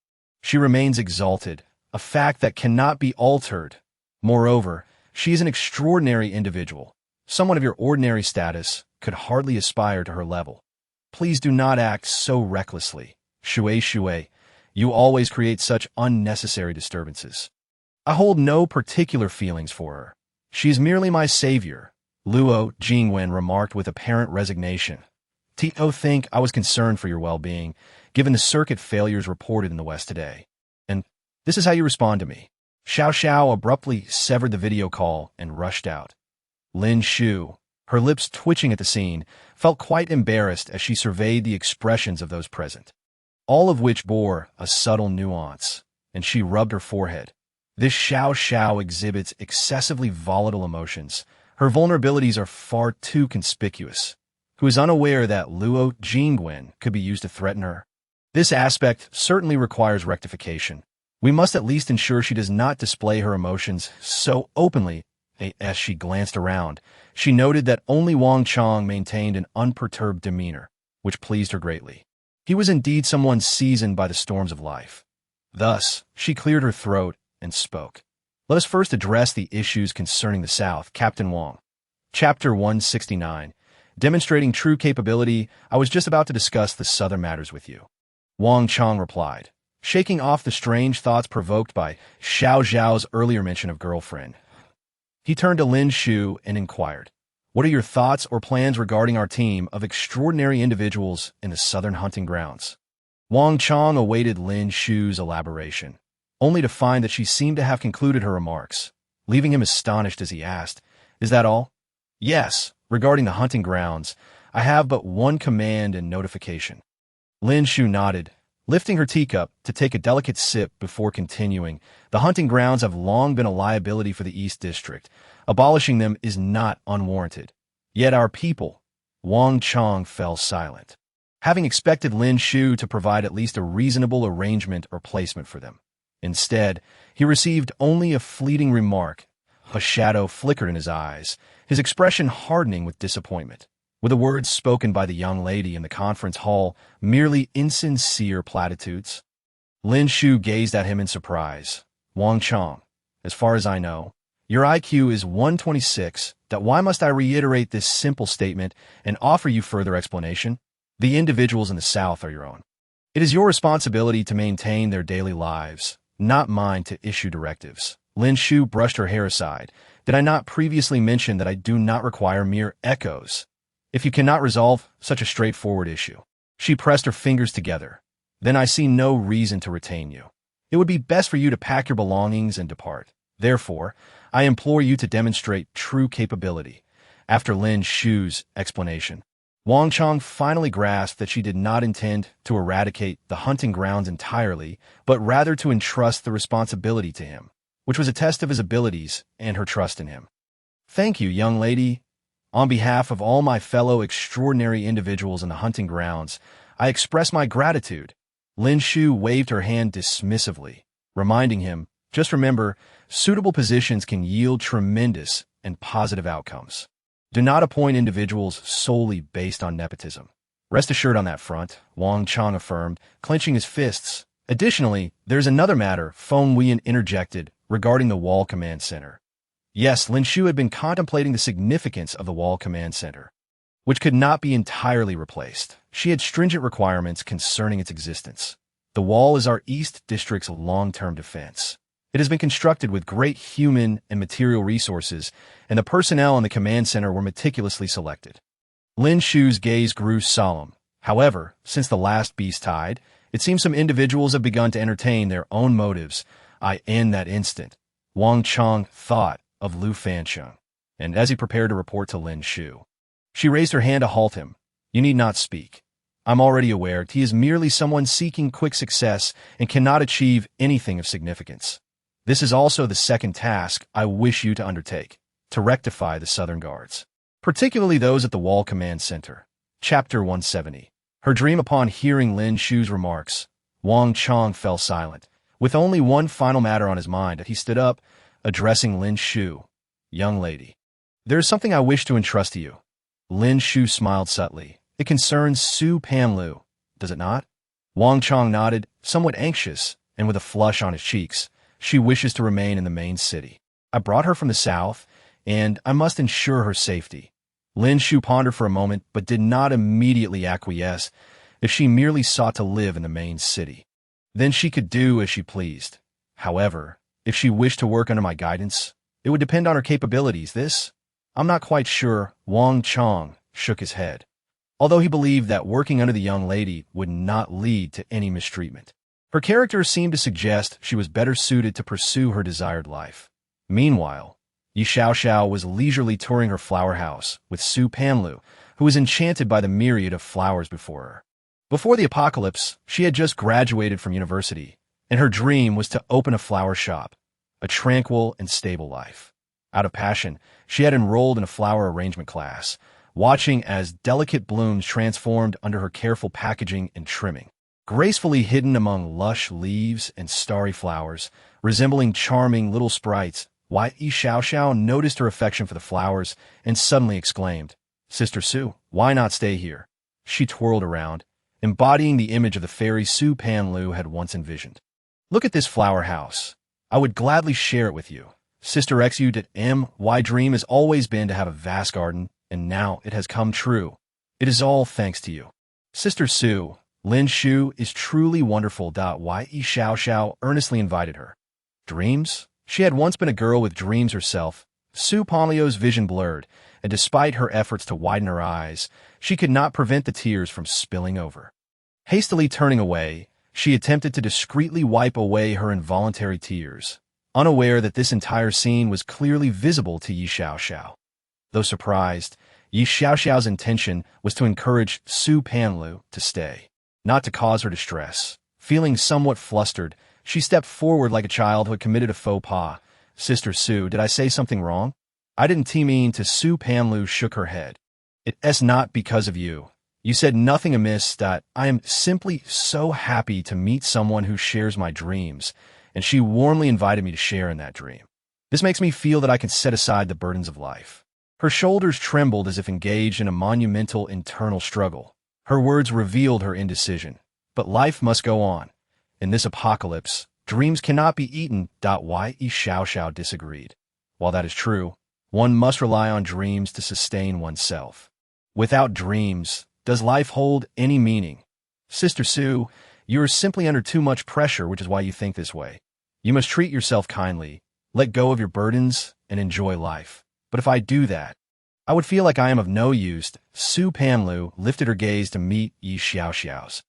She remains exalted, a fact that cannot be altered. Moreover, she is an extraordinary individual. Someone of your ordinary status could hardly aspire to her level. Please do not act so recklessly. Shui, you always create such unnecessary disturbances. I hold no particular feelings for her. She is merely my savior, Luo Jingwen remarked with apparent resignation. Tito think I was concerned for your well-being, given the circuit failures reported in the West today. And this is how you respond to me. Xiao Xiao abruptly severed the video call and rushed out. Lin Shu, her lips twitching at the scene, felt quite embarrassed as she surveyed the expressions of those present, all of which bore a subtle nuance, and she rubbed her forehead. This Xiao Xiao exhibits excessively volatile emotions. Her vulnerabilities are far too conspicuous. Who is unaware that Luo Jingwen could be used to threaten her? This aspect certainly requires rectification. We must at least ensure she does not display her emotions so openly. As she glanced around, she noted that only Wang Chang maintained an unperturbed demeanor, which pleased her greatly. He was indeed someone seasoned by the storms of life. Thus, she cleared her throat and spoke. Let us first address the issues concerning the South, Captain Wang. Chapter 169. Demonstrating true capability. I was just about to discuss the Southern matters with you. Wang Chang replied, shaking off the strange thoughts provoked by Xiao Zhao's earlier mention of girlfriend. He turned to Lin Shu and inquired, what are your thoughts or plans regarding our team of extraordinary individuals in the southern hunting grounds? Wang Chang awaited Lin Shu's elaboration, only to find that she seemed to have concluded her remarks, leaving him astonished as he asked, is that all? Yes, regarding the hunting grounds, I have but one command and notification. Lin Shu nodded, lifting her teacup to take a delicate sip before continuing. The hunting grounds have long been a liability for the East District. Abolishing them is not unwarranted. Yet our people, Wang Chang fell silent, having expected Lin Shu to provide at least a reasonable arrangement or placement for them. Instead, he received only a fleeting remark. A shadow flickered in his eyes, his expression hardening with disappointment. Were the words spoken by the young lady in the conference hall merely insincere platitudes? Lin Shu gazed at him in surprise. Wang Chang, as far as I know, your IQ is 126. Why must I reiterate this simple statement and offer you further explanation? The individuals in the South are your own. It is your responsibility to maintain their daily lives, not mine to issue directives. Lin Shu brushed her hair aside. Did I not previously mention that I do not require mere echoes? If you cannot resolve such a straightforward issue. She pressed her fingers together. Then I see no reason to retain you. It would be best for you to pack your belongings and depart. Therefore, I implore you to demonstrate true capability. After Lin Shu's explanation, Wang Chang finally grasped that she did not intend to eradicate the hunting grounds entirely, but rather to entrust the responsibility to him, which was a test of his abilities and her trust in him. Thank you, young lady. On behalf of all my fellow extraordinary individuals in the hunting grounds, I express my gratitude. Lin Shu waved her hand dismissively, reminding him, just remember, suitable positions can yield tremendous and positive outcomes. Do not appoint individuals solely based on nepotism. Rest assured on that front, Wang Chang affirmed, clenching his fists. Additionally, there's another matter, Feng Wuyan interjected, regarding the Wall Command Center. Yes, Lin Shu had been contemplating the significance of the Wall Command Center, which could not be entirely replaced. She had stringent requirements concerning its existence. The Wall is our East District's long-term defense. It has been constructed with great human and material resources, and the personnel in the command center were meticulously selected. Lin Shu's gaze grew solemn. However, since the last beast tide, It seems some individuals have begun to entertain their own motives. In that instant, Wang Chong thought of Lu Fancheng, and as he prepared to report to Lin Shu, she raised her hand to halt him. You need not speak. I'm already aware he is merely someone seeking quick success and cannot achieve anything of significance. This is also the second task I wish you to undertake, to rectify the Southern Guards, particularly those at the Wall Command Center. Chapter 170. Her dream. Upon hearing Lin Shu's remarks, Wang Chong fell silent. With only one final matter on his mind, he stood up, addressing Lin Shu. Young lady, there is something I wish to entrust to you. Lin Shu smiled subtly. It concerns Su Panlu, does it not? Wang Chong nodded, somewhat anxious, and with a flush on his cheeks. She wishes to remain in the main city. I brought her from the south, and I must ensure her safety. Lin Shu pondered for a moment, but did not immediately acquiesce. If she merely sought to live in the main city, then she could do as she pleased. However, if she wished to work under my guidance, it would depend on her capabilities. I'm not quite sure. Wang Chong shook his head, although he believed that working under the young lady would not lead to any mistreatment. Her character seemed to suggest she was better suited to pursue her desired life. Meanwhile, Yi Xiaoxiao was leisurely touring her flower house with Su Panlu, who was enchanted by the myriad of flowers before her. Before the apocalypse, she had just graduated from university, and her dream was to open a flower shop, a tranquil and stable life. Out of passion, she had enrolled in a flower arrangement class, watching as delicate blooms transformed under her careful packaging and trimming, gracefully hidden among lush leaves and starry flowers, resembling charming little sprites. Yi Xiaoxiao noticed her affection for the flowers and suddenly exclaimed, Sister Su, why not stay here? She twirled around, embodying the image of the fairy Su Panlu had once envisioned. Look at this flower house. I would gladly share it with you. Sister Xu did my dream has always been to have a vast garden, and now it has come true. It is all thanks to you. Sister Su, Lin Shu is truly wonderful. Yi Xiaoxiao earnestly invited her. Dreams? She had once been a girl with dreams herself. Su Panlu's vision blurred, and despite her efforts to widen her eyes, she could not prevent the tears from spilling over. Hastily turning away, she attempted to discreetly wipe away her involuntary tears, unaware that this entire scene was clearly visible to Yi Xiaoxiao. Though surprised, Yi Xiaoxiao's intention was to encourage Su Panlu to stay, not to cause her distress. Feeling somewhat flustered, she stepped forward like a child who had committed a faux pas. Sister Su, did I say something wrong? I didn't mean to. Su Panlu shook her head. It's not because of you. You said nothing amiss. I am simply so happy to meet someone who shares my dreams, and she warmly invited me to share in that dream. This makes me feel that I can set aside the burdens of life. Her shoulders trembled as if engaged in a monumental internal struggle. Her words revealed her indecision. But life must go on. In this apocalypse, dreams cannot be eaten. Yi Xiaoxiao disagreed. While that is true, one must rely on dreams to sustain oneself. Without dreams, does life hold any meaning? Sister Su, you are simply under too much pressure, which is why you think this way. You must treat yourself kindly, let go of your burdens, and enjoy life. But if I do that, I would feel like I am of no use. Su Panlu lifted her gaze to meet Yi Xiaoxiao's.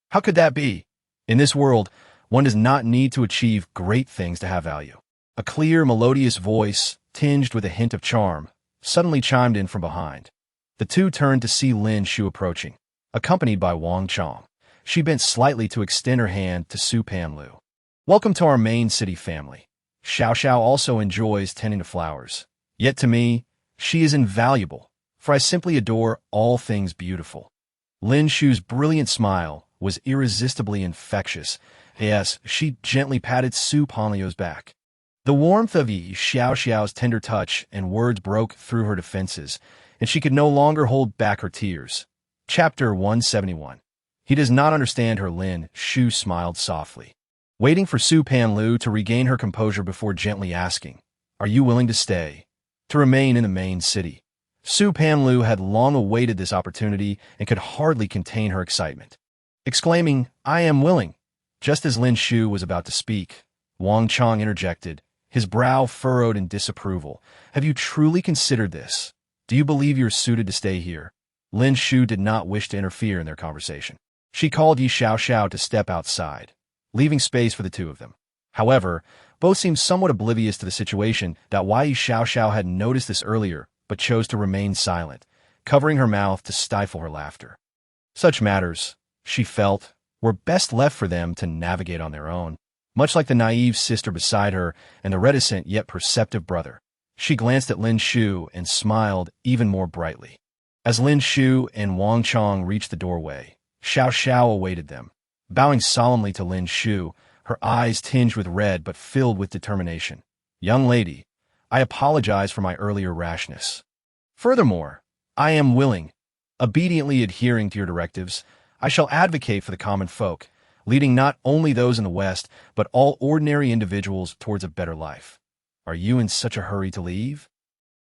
How could that be? In this world, one does not need to achieve great things to have value. A clear, melodious voice, tinged with a hint of charm, suddenly chimed in from behind. The two turned to see Lin Shu approaching, accompanied by Wang Chong. She bent slightly to extend her hand to Su Panlu. Welcome to our main city family. Xiaoxiao also enjoys tending to flowers. Yet to me, she is invaluable, for I simply adore all things beautiful. Lin Shu's brilliant smile was irresistibly infectious. Yes, she gently patted Su Panlu's back. The warmth of Yi Xiaoxiao's tender touch and words broke through her defenses, and she could no longer hold back her tears. Chapter 171. He does not understand her. Lin Shu smiled softly, waiting for Su Panlu to regain her composure before gently asking, Are you willing to stay, to remain in the main city? Su Panlu had long awaited this opportunity and could hardly contain her excitement, exclaiming, I am willing. Just as Lin Shu was about to speak, Wang Chong interjected, his brow furrowed in disapproval. Have you truly considered this? Do you believe you're suited to stay here? Lin Shu did not wish to interfere in their conversation. She called Yi Xiaoxiao to step outside, leaving space for the two of them. However, both seemed somewhat oblivious to the situation that Yi Xiaoxiao had noticed this earlier, but chose to remain silent, covering her mouth to stifle her laughter. Such matters, she felt, were best left for them to navigate on their own, much like the naive sister beside her and the reticent yet perceptive brother. She glanced at Lin Shu and smiled even more brightly. As Lin Shu and Wang Chong reached the doorway, Xiao Xiao awaited them. Bowing solemnly to Lin Shu, her eyes tinged with red but filled with determination. "Young lady, I apologize for my earlier rashness. Furthermore, I am willing, obediently adhering to your directives, I shall advocate for the common folk, leading not only those in the West, but all ordinary individuals towards a better life. Are you in such a hurry to leave?"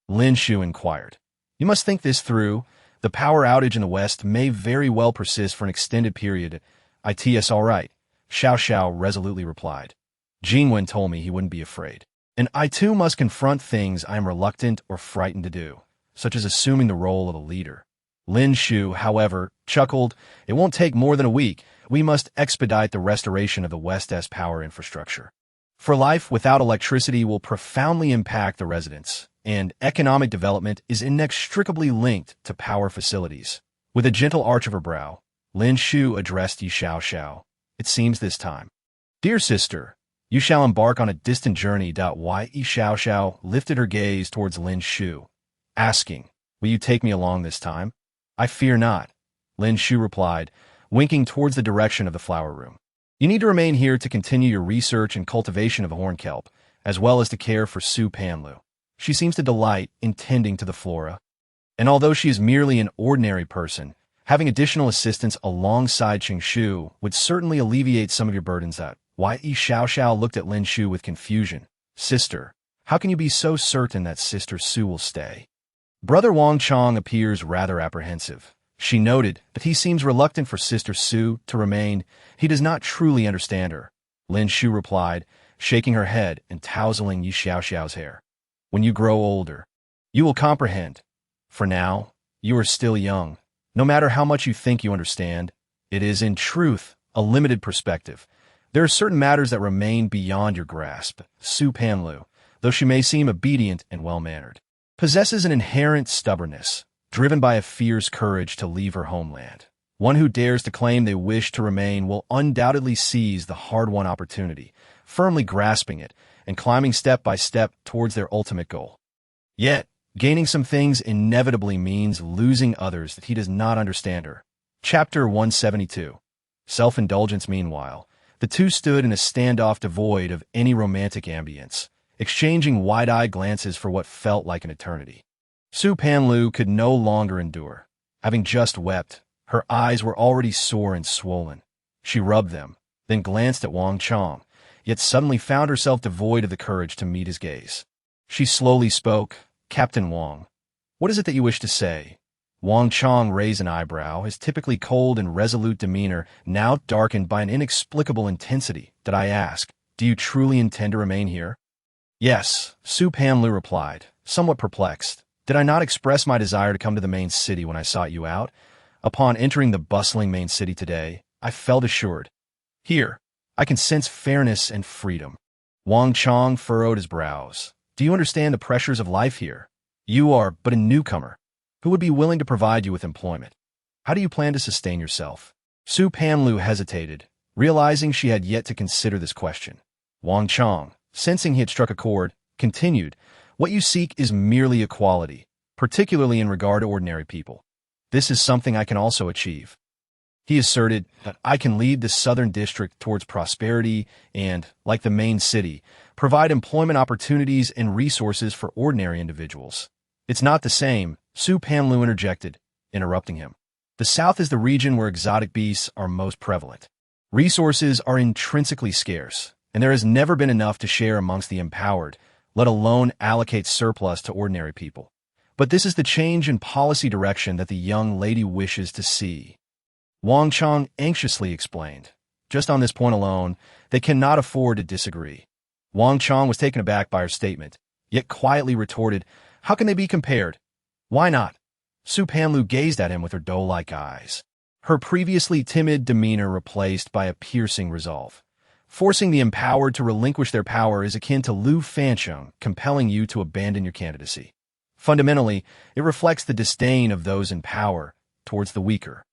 Lin Shu inquired. "You must think this through. The power outage in the West may very well persist for an extended period. It's all right," Xiao Xiao resolutely replied. "Jingwen told me he wouldn't be afraid. And I too must confront things I am reluctant or frightened to do, such as assuming the role of a leader." Lin Shu, however, chuckled. "It won't take more than a week. We must expedite the restoration of the West's power infrastructure. For life without electricity will profoundly impact the residents, and economic development is inextricably linked to power facilities." With a gentle arch of her brow, Lin Shu addressed Yi Xiaoxiao. "It seems this time. Dear sister, you shall embark on a distant journey." Yi Xiaoxiao lifted her gaze towards Lin Shu, asking, "Will you take me along this time?" "I fear not," Lin Shu replied, winking towards the direction of the flower room. "You need to remain here to continue your research and cultivation of hornkelp, as well as to care for Su Panlu. She seems to delight in tending to the flora. And although she is merely an ordinary person, having additional assistance alongside Shu would certainly alleviate some of your burdens." That Yi Xiaoxiao looked at Lin Shu with confusion. "Sister, how can you be so certain that Sister Su will stay?" Brother Wang Chong appears rather apprehensive. She noted that he seems reluctant for Sister Su to remain. He does not truly understand her. Lin Shu replied, shaking her head and tousling Yi Xiaoxiao's hair. "When you grow older, you will comprehend. For now, you are still young. No matter how much you think you understand, it is, in truth, a limited perspective. There are certain matters that remain beyond your grasp. Su Panlu, though she may seem obedient and well-mannered, possesses an inherent stubbornness, driven by a fierce courage to leave her homeland. One who dares to claim they wish to remain will undoubtedly seize the hard-won opportunity, firmly grasping it and climbing step by step towards their ultimate goal. Yet, gaining some things inevitably means losing others that he does not understand her." Chapter 172. Self-indulgence. Meanwhile, the two stood in a standoff devoid of any romantic ambience, exchanging wide-eyed glances for what felt like an eternity. Su Panlu could no longer endure. Having just wept, her eyes were already sore and swollen. She rubbed them, then glanced at Wang Chong, yet suddenly found herself devoid of the courage to meet his gaze. She slowly spoke, "Captain Wang, what is it that you wish to say?" Wang Chong raised an eyebrow, his typically cold and resolute demeanor now darkened by an inexplicable intensity. "Did I ask, do you truly intend to remain here?" "Yes," Su Panlu replied, somewhat perplexed. "Did I not express my desire to come to the main city when I sought you out? Upon entering the bustling main city today, I felt assured. Here, I can sense fairness and freedom." Wang Chong furrowed his brows. "Do you understand the pressures of life here? You are but a newcomer. Who would be willing to provide you with employment? How do you plan to sustain yourself?" Su Panlu hesitated, realizing she had yet to consider this question. Wang Chong, sensing he had struck a chord, continued, "What you seek is merely equality, particularly in regard to ordinary people. This is something I can also achieve." He asserted that "I can lead the southern district towards prosperity and, like the main city, provide employment opportunities and resources for ordinary individuals." "It's not the same," Su Panlu interjected, interrupting him. "The South is the region where exotic beasts are most prevalent. Resources are intrinsically scarce, and there has never been enough to share amongst the empowered, let alone allocate surplus to ordinary people. But this is the change in policy direction that the young lady wishes to see." Wang Chong anxiously explained. Just on this point alone, they cannot afford to disagree. Wang Chong was taken aback by her statement, yet quietly retorted, "How can they be compared?" "Why not?" Su Panlu gazed at him with her doe-like eyes. her previously timid demeanor replaced by a piercing resolve. Forcing the empowered to relinquish their power is akin to Lu Fancheng compelling you to abandon your candidacy. Fundamentally, it reflects the disdain of those in power towards the weaker,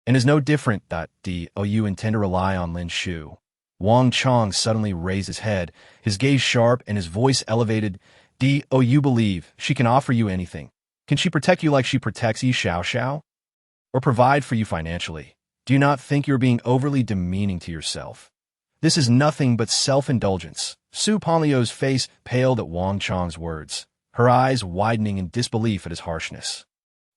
and is no different. Do you intend to rely on Lin Shu? Wang Chong suddenly raised his head, his gaze sharp and his voice elevated. Do you believe she can offer you anything? Can she protect you like she protects Yi Xiao Xiao? Or provide for you financially? Do you not think you're being overly demeaning to yourself? This is nothing but self-indulgence. Su Panliu's face paled at Wang Chong's words, her eyes widening in disbelief at his harshness.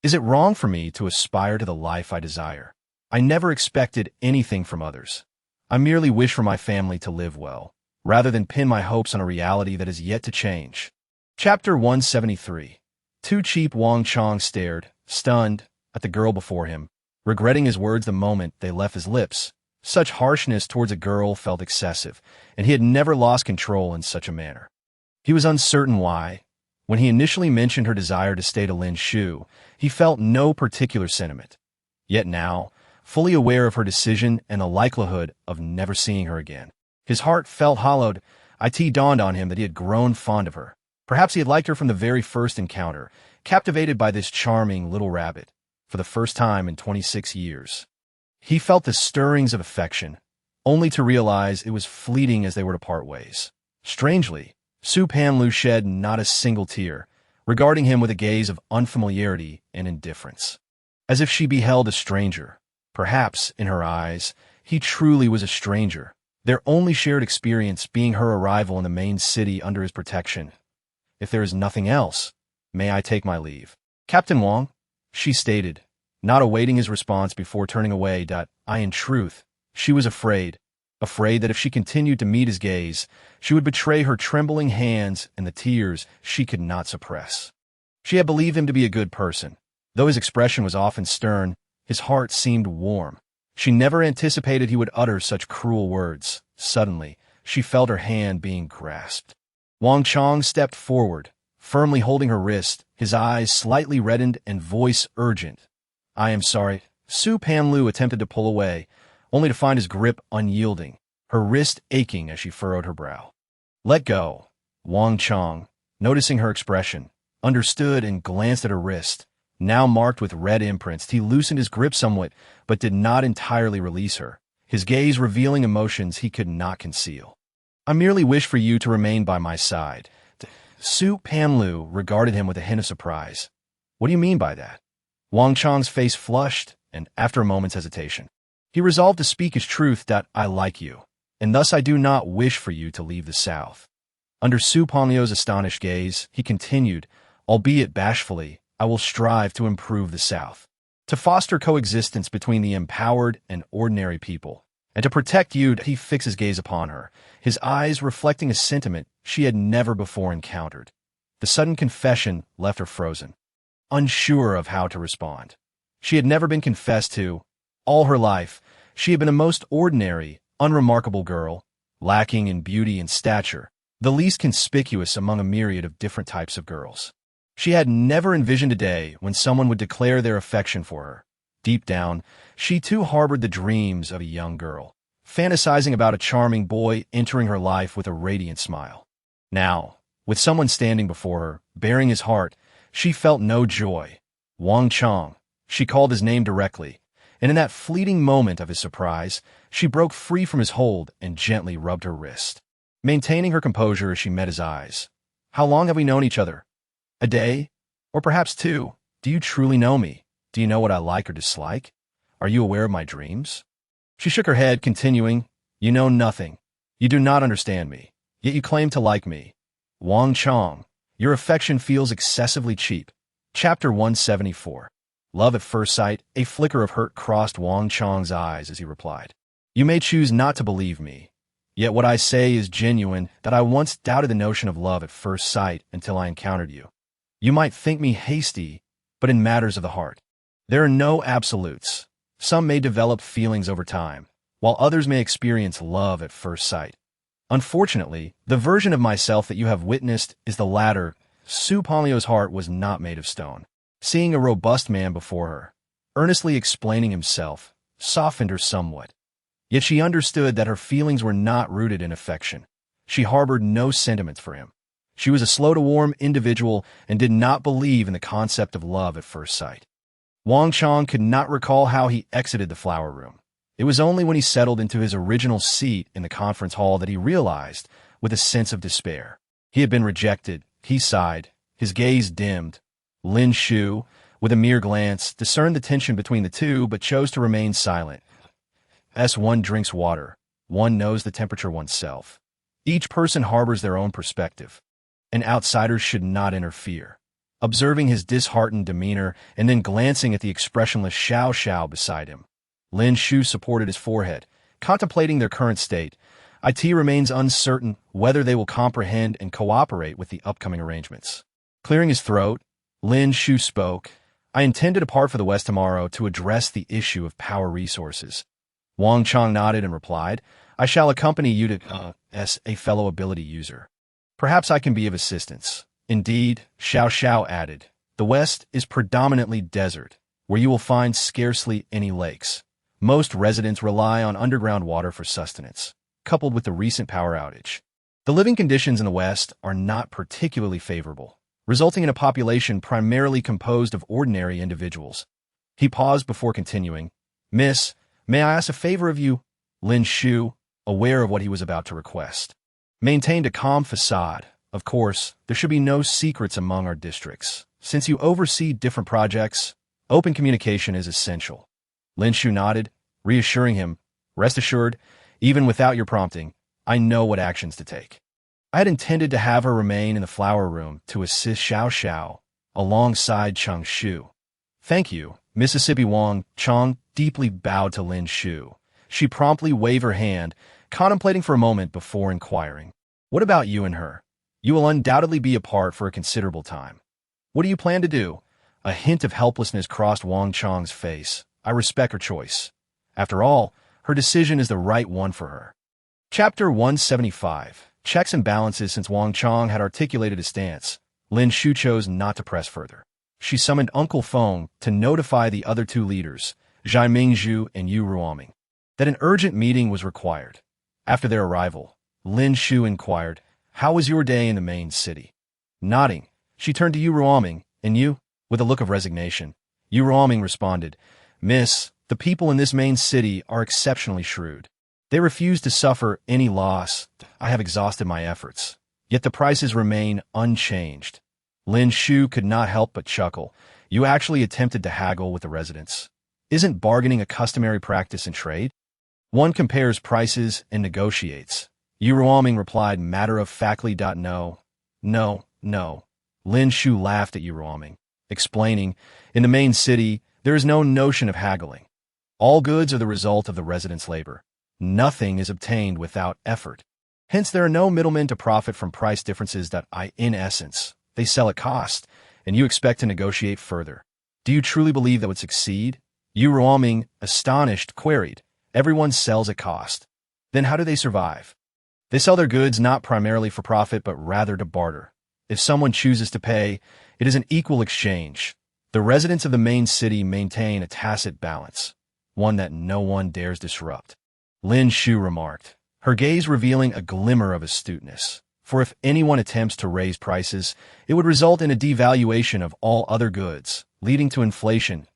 Is it wrong for me to aspire to the life I desire? I never expected anything from others. I merely wish for my family to live well, rather than pin my hopes on a reality that is yet to change. Chapter 173. Too cheap. Wang Chong stared, stunned, at the girl before him, regretting his words the moment they left his lips. Such harshness towards a girl felt excessive, and he had never lost control in such a manner. He was uncertain why. When he initially mentioned her desire to stay to Lin Shu, he felt no particular sentiment. Yet now, fully aware of her decision and the likelihood of never seeing her again, his heart felt hollowed. It dawned on him that he had grown fond of her. Perhaps he had liked her from the very first encounter, captivated by this charming little rabbit, for the first time in 26 years. He felt the stirrings of affection, only to realize it was fleeting as they were to part ways. Strangely, Su Panliu shed not a single tear, regarding him with a gaze of unfamiliarity and indifference, as if she beheld a stranger. Perhaps, in her eyes, he truly was a stranger, their only shared experience being her arrival in the main city under his protection. If there is nothing else, may I take my leave? Captain Wang, she stated, not awaiting his response before turning away. In truth, she was afraid that if she continued to meet his gaze, she would betray her trembling hands and the tears she could not suppress. She had believed him to be a good person. Though his expression was often stern, his heart seemed warm. She never anticipated he would utter such cruel words. Suddenly, she felt her hand being grasped. Wang Chong stepped forward, firmly holding her wrist, his eyes slightly reddened and voice urgent. I am sorry. Su Panliu attempted to pull away, only to find his grip unyielding, her wrist aching as she furrowed her brow. Let go. Wang Chong, noticing her expression, understood and glanced at her wrist, now marked with red imprints. He loosened his grip somewhat, but did not entirely release her, his gaze revealing emotions he could not conceal. I merely wish for you to remain by my side. Su Panliu regarded him with a hint of surprise. What do you mean by that? Wang Chong's face flushed, and after a moment's hesitation, he resolved to speak his truth. I like you, and thus I do not wish for you to leave the South. Under Su Panliu's astonished gaze, he continued, albeit bashfully, I will strive to improve the South, to foster coexistence between the empowered and ordinary people, and to protect you. He fixed his gaze upon her, his eyes reflecting a sentiment she had never before encountered. The sudden confession left her frozen, unsure of how to respond. She had never been confessed to. All her life, she had been a most ordinary, unremarkable girl, lacking in beauty and stature, the least conspicuous among a myriad of different types of girls. She had never envisioned a day when someone would declare their affection for her. Deep down, she too harbored the dreams of a young girl, fantasizing about a charming boy entering her life with a radiant smile. Now, with someone standing before her, bearing his heart, she felt no joy. Wang Chong, she called his name directly, and in that fleeting moment of his surprise, she broke free from his hold and gently rubbed her wrist, maintaining her composure as she met his eyes. How long have we known each other? A day? Or perhaps 2? Do you truly know me? Do you know what I like or dislike? Are you aware of my dreams? She shook her head, continuing, You know nothing. You do not understand me, yet you claim to like me. Wang Chong, your affection feels excessively cheap. Chapter 174. Love at first sight. A flicker of hurt crossed Wang Chong's eyes as he replied, You may choose not to believe me, yet what I say is genuine. That I once doubted the notion of love at first sight until I encountered you. You might think me hasty, but in matters of the heart, there are no absolutes. Some may develop feelings over time, while others may experience love at first sight. Unfortunately, the version of myself that you have witnessed is the latter. Su Panliu's heart was not made of stone. Seeing a robust man before her, earnestly explaining himself, softened her somewhat. Yet she understood that her feelings were not rooted in affection. She harbored no sentiments for him. She was a slow-to-warm individual and did not believe in the concept of love at first sight. Wang Chang could not recall how he exited the flower room. It was only when he settled into his original seat in the conference hall that he realized, with a sense of despair. He had been rejected. He sighed. His gaze dimmed. Lin Shu, with a mere glance, discerned the tension between the two but chose to remain silent. As one drinks water, one knows the temperature oneself. Each person harbors their own perspective, and outsiders should not interfere. Observing his disheartened demeanor and then glancing at the expressionless Xiao Xiao beside him, Lin Shu supported his forehead, contemplating their current state. It remains uncertain whether they will comprehend and cooperate with the upcoming arrangements. Clearing his throat, Lin Shu spoke. I intend to depart for the West tomorrow to address the issue of power resources. Wang Chang nodded and replied, I shall accompany you to, as a fellow ability user. Perhaps I can be of assistance. Indeed, Xiao Xiao added, the West is predominantly desert, where you will find scarcely any lakes. Most residents rely on underground water for sustenance, coupled with the recent power outage. The living conditions in the West are not particularly favorable, resulting in a population primarily composed of ordinary individuals. He paused before continuing, Miss, may I ask a favor of you? Lin Shu, aware of what he was about to request, maintained a calm facade. Of course, there should be no secrets among our districts. Since you oversee different projects, open communication is essential. Lin Shu nodded, reassuring him, rest assured, even without your prompting, I know what actions to take. I had intended to have her remain in the flower room to assist Xiao Xiao, alongside Chang Shu. Thank you, Mississippi. Wang Chang deeply bowed to Lin Shu. She promptly waved her hand, contemplating for a moment before inquiring. What about you and her? You will undoubtedly be apart for a considerable time. What do you plan to do? A hint of helplessness crossed Wang Chang's face. I respect her choice. After all, her decision is the right one for her. Chapter 175. Checks and balances. Since Wang Chang had articulated his stance, Lin Shu chose not to press further. She summoned Uncle Feng to notify the other two leaders, Zhai Mingzhu and Yu Ruoming, that an urgent meeting was required. After their arrival, Lin Shu inquired, how was your day in the main city? Nodding, she turned to Yu Ruoming, and you? With a look of resignation, Yu Ruoming responded, Miss, the people in this main city are exceptionally shrewd. They refuse to suffer any loss. I have exhausted my efforts. Yet the prices remain unchanged. Lin Shu could not help but chuckle. You actually attempted to haggle with the residents. Isn't bargaining a customary practice in trade? One compares prices and negotiates. Yu Ruoming replied matter-of-factly. No. Lin Shu laughed at Yu Ruoming, explaining, in the main city, there is no notion of haggling. All goods are the result of the residents' labor. Nothing is obtained without effort. Hence, there are no middlemen to profit from price differences. In essence, they sell at cost, and you expect to negotiate further. Do you truly believe that would succeed? Yu Ruoming, astonished, queried. Everyone sells at cost. Then how do they survive? They sell their goods not primarily for profit, but rather to barter. If someone chooses to pay, it is an equal exchange. The residents of the main city maintain a tacit balance, one that no one dares disrupt. Lin Shu remarked, her gaze revealing a glimmer of astuteness. For if anyone attempts to raise prices, it would result in a devaluation of all other goods, leading to inflation.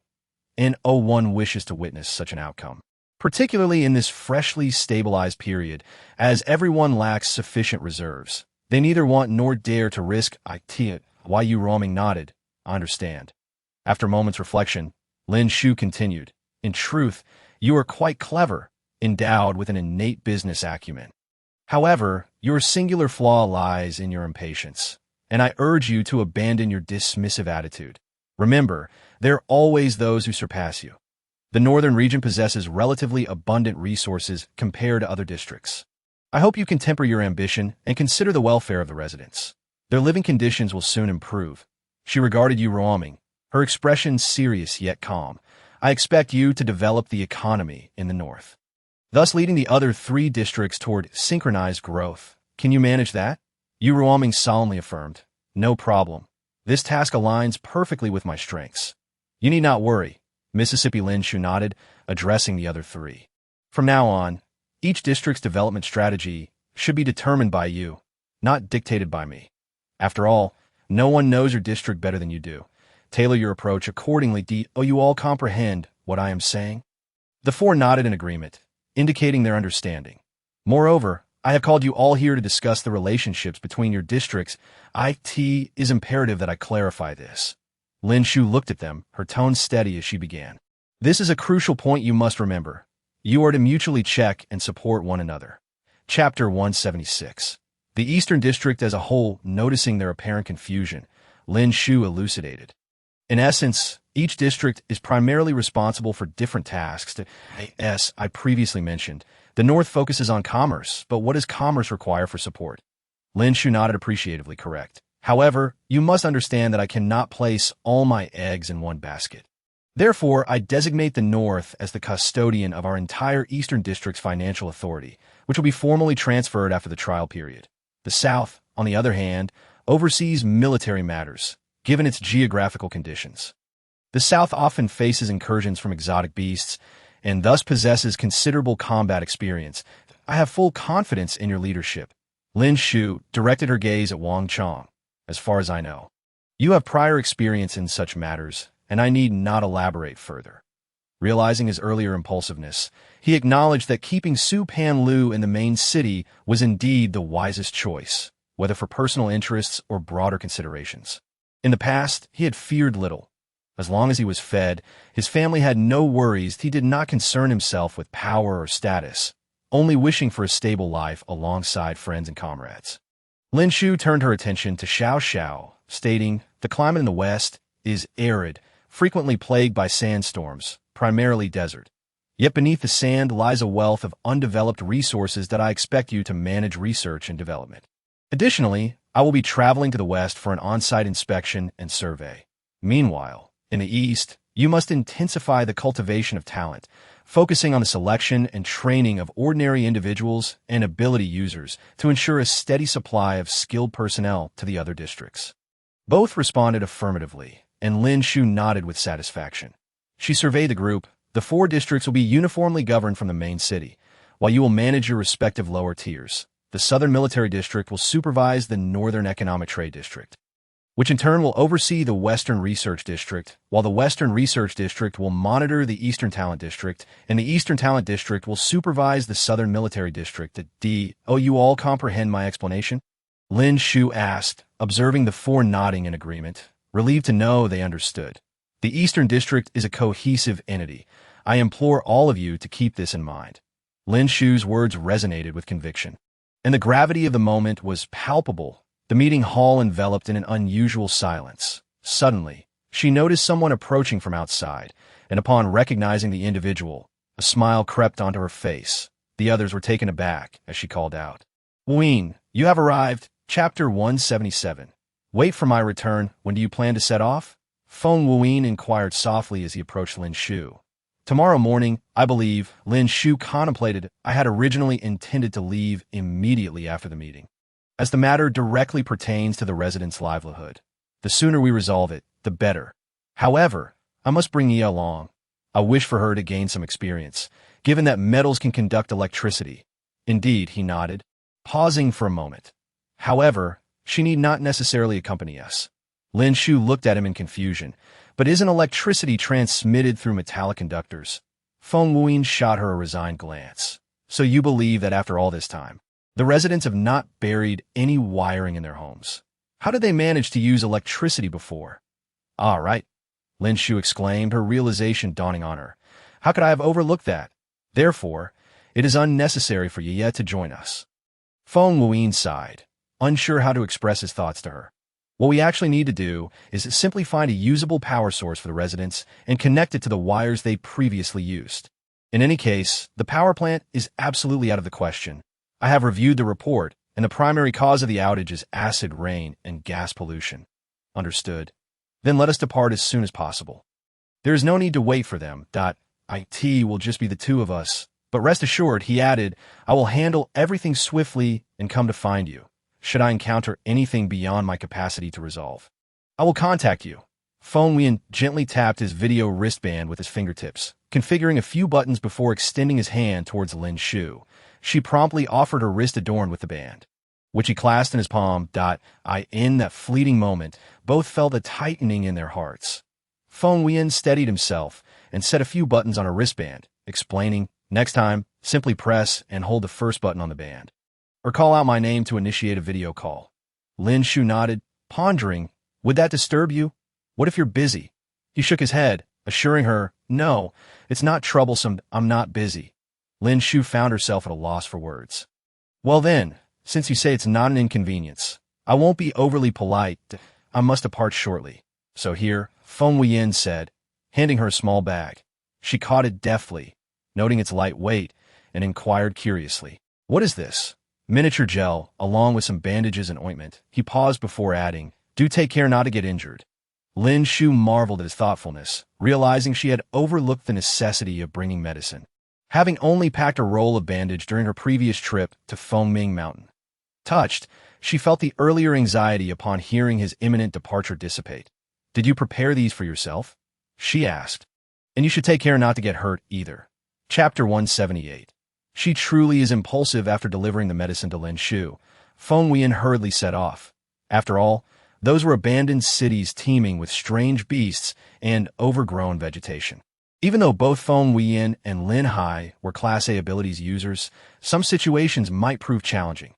And one wishes to witness such an outcome, particularly in this freshly stabilized period, as everyone lacks sufficient reserves. They neither want nor dare to risk it. Why Yu Ruoming nodded. I understand. After a moment's reflection, Lin Shu continued, in truth, you are quite clever, endowed with an innate business acumen. However, your singular flaw lies in your impatience, and I urge you to abandon your dismissive attitude. Remember, there are always those who surpass you. The northern region possesses relatively abundant resources compared to other districts. I hope you can temper your ambition and consider the welfare of the residents. Their living conditions will soon improve. She regarded Yu Ruoming, her expression serious yet calm. I expect you to develop the economy in the north, thus leading the other three districts toward synchronized growth. Can you manage that? Yu Ruoming solemnly affirmed. No problem. This task aligns perfectly with my strengths. You need not worry. Mississippi. Lin Shu nodded, addressing the other three. From now on, each district's development strategy should be determined by you, not dictated by me. After all, no one knows your district better than you do. Tailor your approach accordingly. Do you all comprehend what I am saying? The four nodded in agreement, indicating their understanding. Moreover, I have called you all here to discuss the relationships between your districts. It is imperative that I clarify this. Lin Shu looked at them, her tone steady as she began. This is a crucial point you must remember. You are to mutually check and support one another. Chapter 176. The Eastern District as a whole, noticing their apparent confusion, Lin Shu elucidated. In essence, each district is primarily responsible for different tasks. As I previously mentioned, the North focuses on commerce, but what does commerce require for support? Lin Shu nodded appreciatively correct. However, you must understand that I cannot place all my eggs in one basket. Therefore, I designate the North as the custodian of our entire Eastern District's financial authority, which will be formally transferred after the trial period. The South, on the other hand, oversees military matters, given its geographical conditions. The South often faces incursions from exotic beasts, and thus possesses considerable combat experience. I have full confidence in your leadership. Lin Shu directed her gaze at Wang Chong. As far as I know, you have prior experience in such matters, and I need not elaborate further. Realizing his earlier impulsiveness, he acknowledged that keeping Su Pan Lu in the main city was indeed the wisest choice, whether for personal interests or broader considerations. In the past, he had feared little. As long as he was fed, his family had no worries. He did not concern himself with power or status, only wishing for a stable life alongside friends and comrades. Lin Shu turned her attention to Xiao Xiao, stating, the climate in the West is arid, frequently plagued by sandstorms, primarily desert. Yet beneath the sand lies a wealth of undeveloped resources that I expect you to manage research and development. Additionally, I will be traveling to the West for an on-site inspection and survey. Meanwhile, in the East, you must intensify the cultivation of talent, focusing on the selection and training of ordinary individuals and ability users to ensure a steady supply of skilled personnel to the other districts. Both responded affirmatively, and Lin Shu nodded with satisfaction. She surveyed the group. The four districts will be uniformly governed from the main city, while you will manage your respective lower tiers. The Southern Military District will supervise the Northern Economic Trade District, which in turn will oversee the Western Research District, while the Western Research District will monitor the Eastern Talent District, and the Eastern Talent District will supervise the Southern Military District. You all comprehend my explanation? Lin Shu asked, observing the four nodding in agreement, relieved to know they understood. The Eastern District is a cohesive entity. I implore all of you to keep this in mind. Lin Shu's words resonated with conviction, and the gravity of the moment was palpable. The meeting hall enveloped in an unusual silence. Suddenly, she noticed someone approaching from outside, and upon recognizing the individual, a smile crept onto her face. The others were taken aback as she called out, Wuyan, you have arrived. Chapter 177. Wait for my return. When do you plan to set off? Feng Wuyan inquired softly as he approached Lin Shu. Tomorrow morning, I believe. Lin Shu contemplated. I had originally intended to leave immediately after the meeting, as the matter directly pertains to the residents' livelihood. The sooner we resolve it, the better. However, I must bring Yi along. I wish for her to gain some experience, given that metals can conduct electricity. Indeed, he nodded, pausing for a moment. However, she need not necessarily accompany us. Lin Shu looked at him in confusion. But isn't electricity transmitted through metallic conductors? Feng Wuyan shot her a resigned glance. So you believe that after all this time, the residents have not buried any wiring in their homes? How did they manage to use electricity before? All right, Lin Shu exclaimed, her realization dawning on her. How could I have overlooked that? Therefore, it is unnecessary for you yet to join us. Feng Wuyan sighed, unsure how to express his thoughts to her. What we actually need to do is simply find a usable power source for the residents and connect it to the wires they previously used. In any case, the power plant is absolutely out of the question. I have reviewed the report, and the primary cause of the outage is acid rain and gas pollution. Understood. Then let us depart as soon as possible. There is no need to wait for them. It will just be the two of us. But rest assured, he added, I will handle everything swiftly and come to find you, should I encounter anything beyond my capacity to resolve. I will contact you. Feng Wuyan gently tapped his video wristband with his fingertips, configuring a few buttons before extending his hand towards Lin Shu. She promptly offered her wrist adorned with the band, which he clasped in his palm. In that fleeting moment, both felt a tightening in their hearts. Feng Wuyan steadied himself and set a few buttons on her wristband, explaining, "Next time, simply press and hold the first button on the band. Or call out my name to initiate a video call." Lin Shu nodded, pondering, "Would that disturb you? What if you're busy?" He shook his head, assuring her, "No, it's not troublesome, I'm not busy." Lin Shu found herself at a loss for words. "Well then, since you say it's not an inconvenience, I won't be overly polite. I must depart shortly. So here," Feng Wuyan said, handing her a small bag. She caught it deftly, noting its light weight, and inquired curiously, "What is this?" "Miniature gel, along with some bandages and ointment." He paused before adding, "Do take care not to get injured." Lin Shu marveled at his thoughtfulness, realizing she had overlooked the necessity of bringing medicine, having only packed a roll of bandage during her previous trip to Fengming Mountain. Touched, she felt the earlier anxiety upon hearing his imminent departure dissipate. "Did you prepare these for yourself?" she asked. "And you should take care not to get hurt either." Chapter 178. She truly is impulsive. After delivering the medicine to Lin Shu, Feng Wuyan hurriedly set off. After all, those were abandoned cities teeming with strange beasts and overgrown vegetation. Even though both Feng Wuyan and Lin Hai were Class A abilities users, some situations might prove challenging.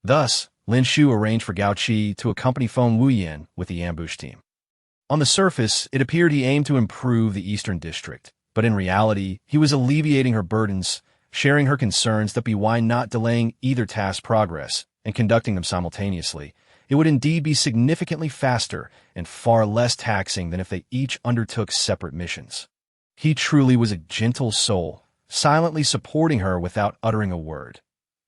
Thus, Lin Shu arranged for Gao Qi to accompany Feng Wuyan with the ambush team. On the surface, it appeared he aimed to improve the Eastern District, but in reality, he was alleviating her burdens, sharing her concerns that why not delaying either task's progress and conducting them simultaneously. It would indeed be significantly faster and far less taxing than if they each undertook separate missions. He truly was a gentle soul, silently supporting her without uttering a word.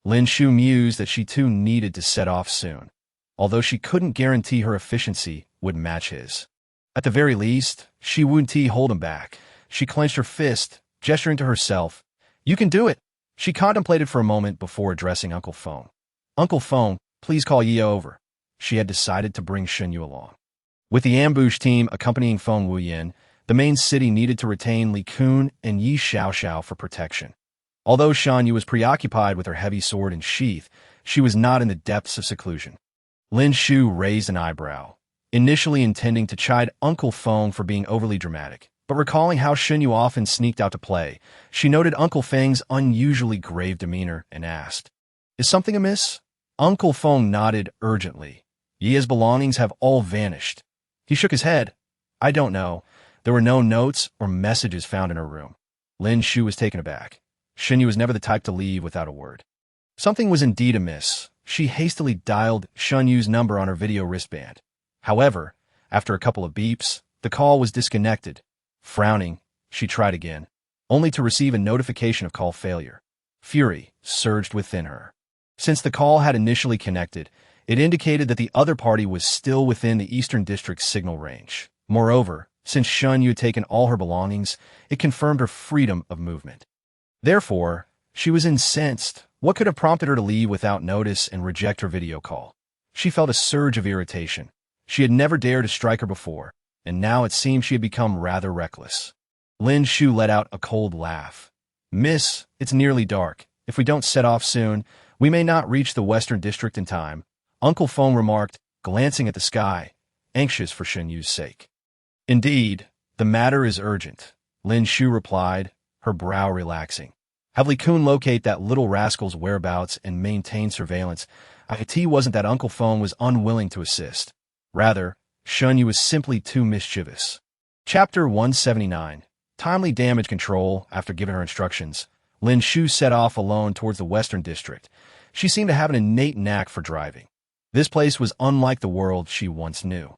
Lin Shu mused that she too needed to set off soon, although she couldn't guarantee her efficiency would match his. At the very least, she wouldn't hold him back. She clenched her fist, gesturing to herself. "You can do it." She contemplated for a moment before addressing Uncle Feng. "Uncle Feng, please call Yi over." She had decided to bring Shenyu along. With the ambush team accompanying Feng Wuyan, the main city needed to retain Li Kun and Yi Xiaoxiao for protection. Although Shenyu was preoccupied with her heavy sword and sheath, she was not in the depths of seclusion. Lin Shu raised an eyebrow, initially intending to chide Uncle Feng for being overly dramatic, but recalling how Shenyu often sneaked out to play, she noted Uncle Feng's unusually grave demeanor and asked, "Is something amiss?" Uncle Feng nodded urgently. "Yi's belongings have all vanished." He shook his head. "I don't know. There were no notes or messages found in her room." Lin Shu was taken aback. Shenyu was never the type to leave without a word. Something was indeed amiss. She hastily dialed Shenyu's number on her video wristband. However, after a couple of beeps, the call was disconnected. Frowning, she tried again, only to receive a notification of call failure. Fury surged within her. Since the call had initially connected, it indicated that the other party was still within the Eastern District's signal range. Moreover, since Shenyu had taken all her belongings, it confirmed her freedom of movement. Therefore, she was incensed. What could have prompted her to leave without notice and reject her video call? She felt a surge of irritation. She had never dared to strike her before, and now it seemed she had become rather reckless. Lin Shu let out a cold laugh. "Miss, it's nearly dark. If we don't set off soon, we may not reach the Western District in time," Uncle Feng remarked, glancing at the sky, anxious for Shenyu's sake. "Indeed, the matter is urgent," Lin Shu replied, her brow relaxing. "Have Li Kun locate that little rascal's whereabouts and maintain surveillance." It wasn't that Uncle Feng was unwilling to assist. Rather, Shenyu was simply too mischievous. Chapter 179. Timely damage control. After giving her instructions, Lin Shu set off alone towards the Western District. She seemed to have an innate knack for driving. This place was unlike the world she once knew.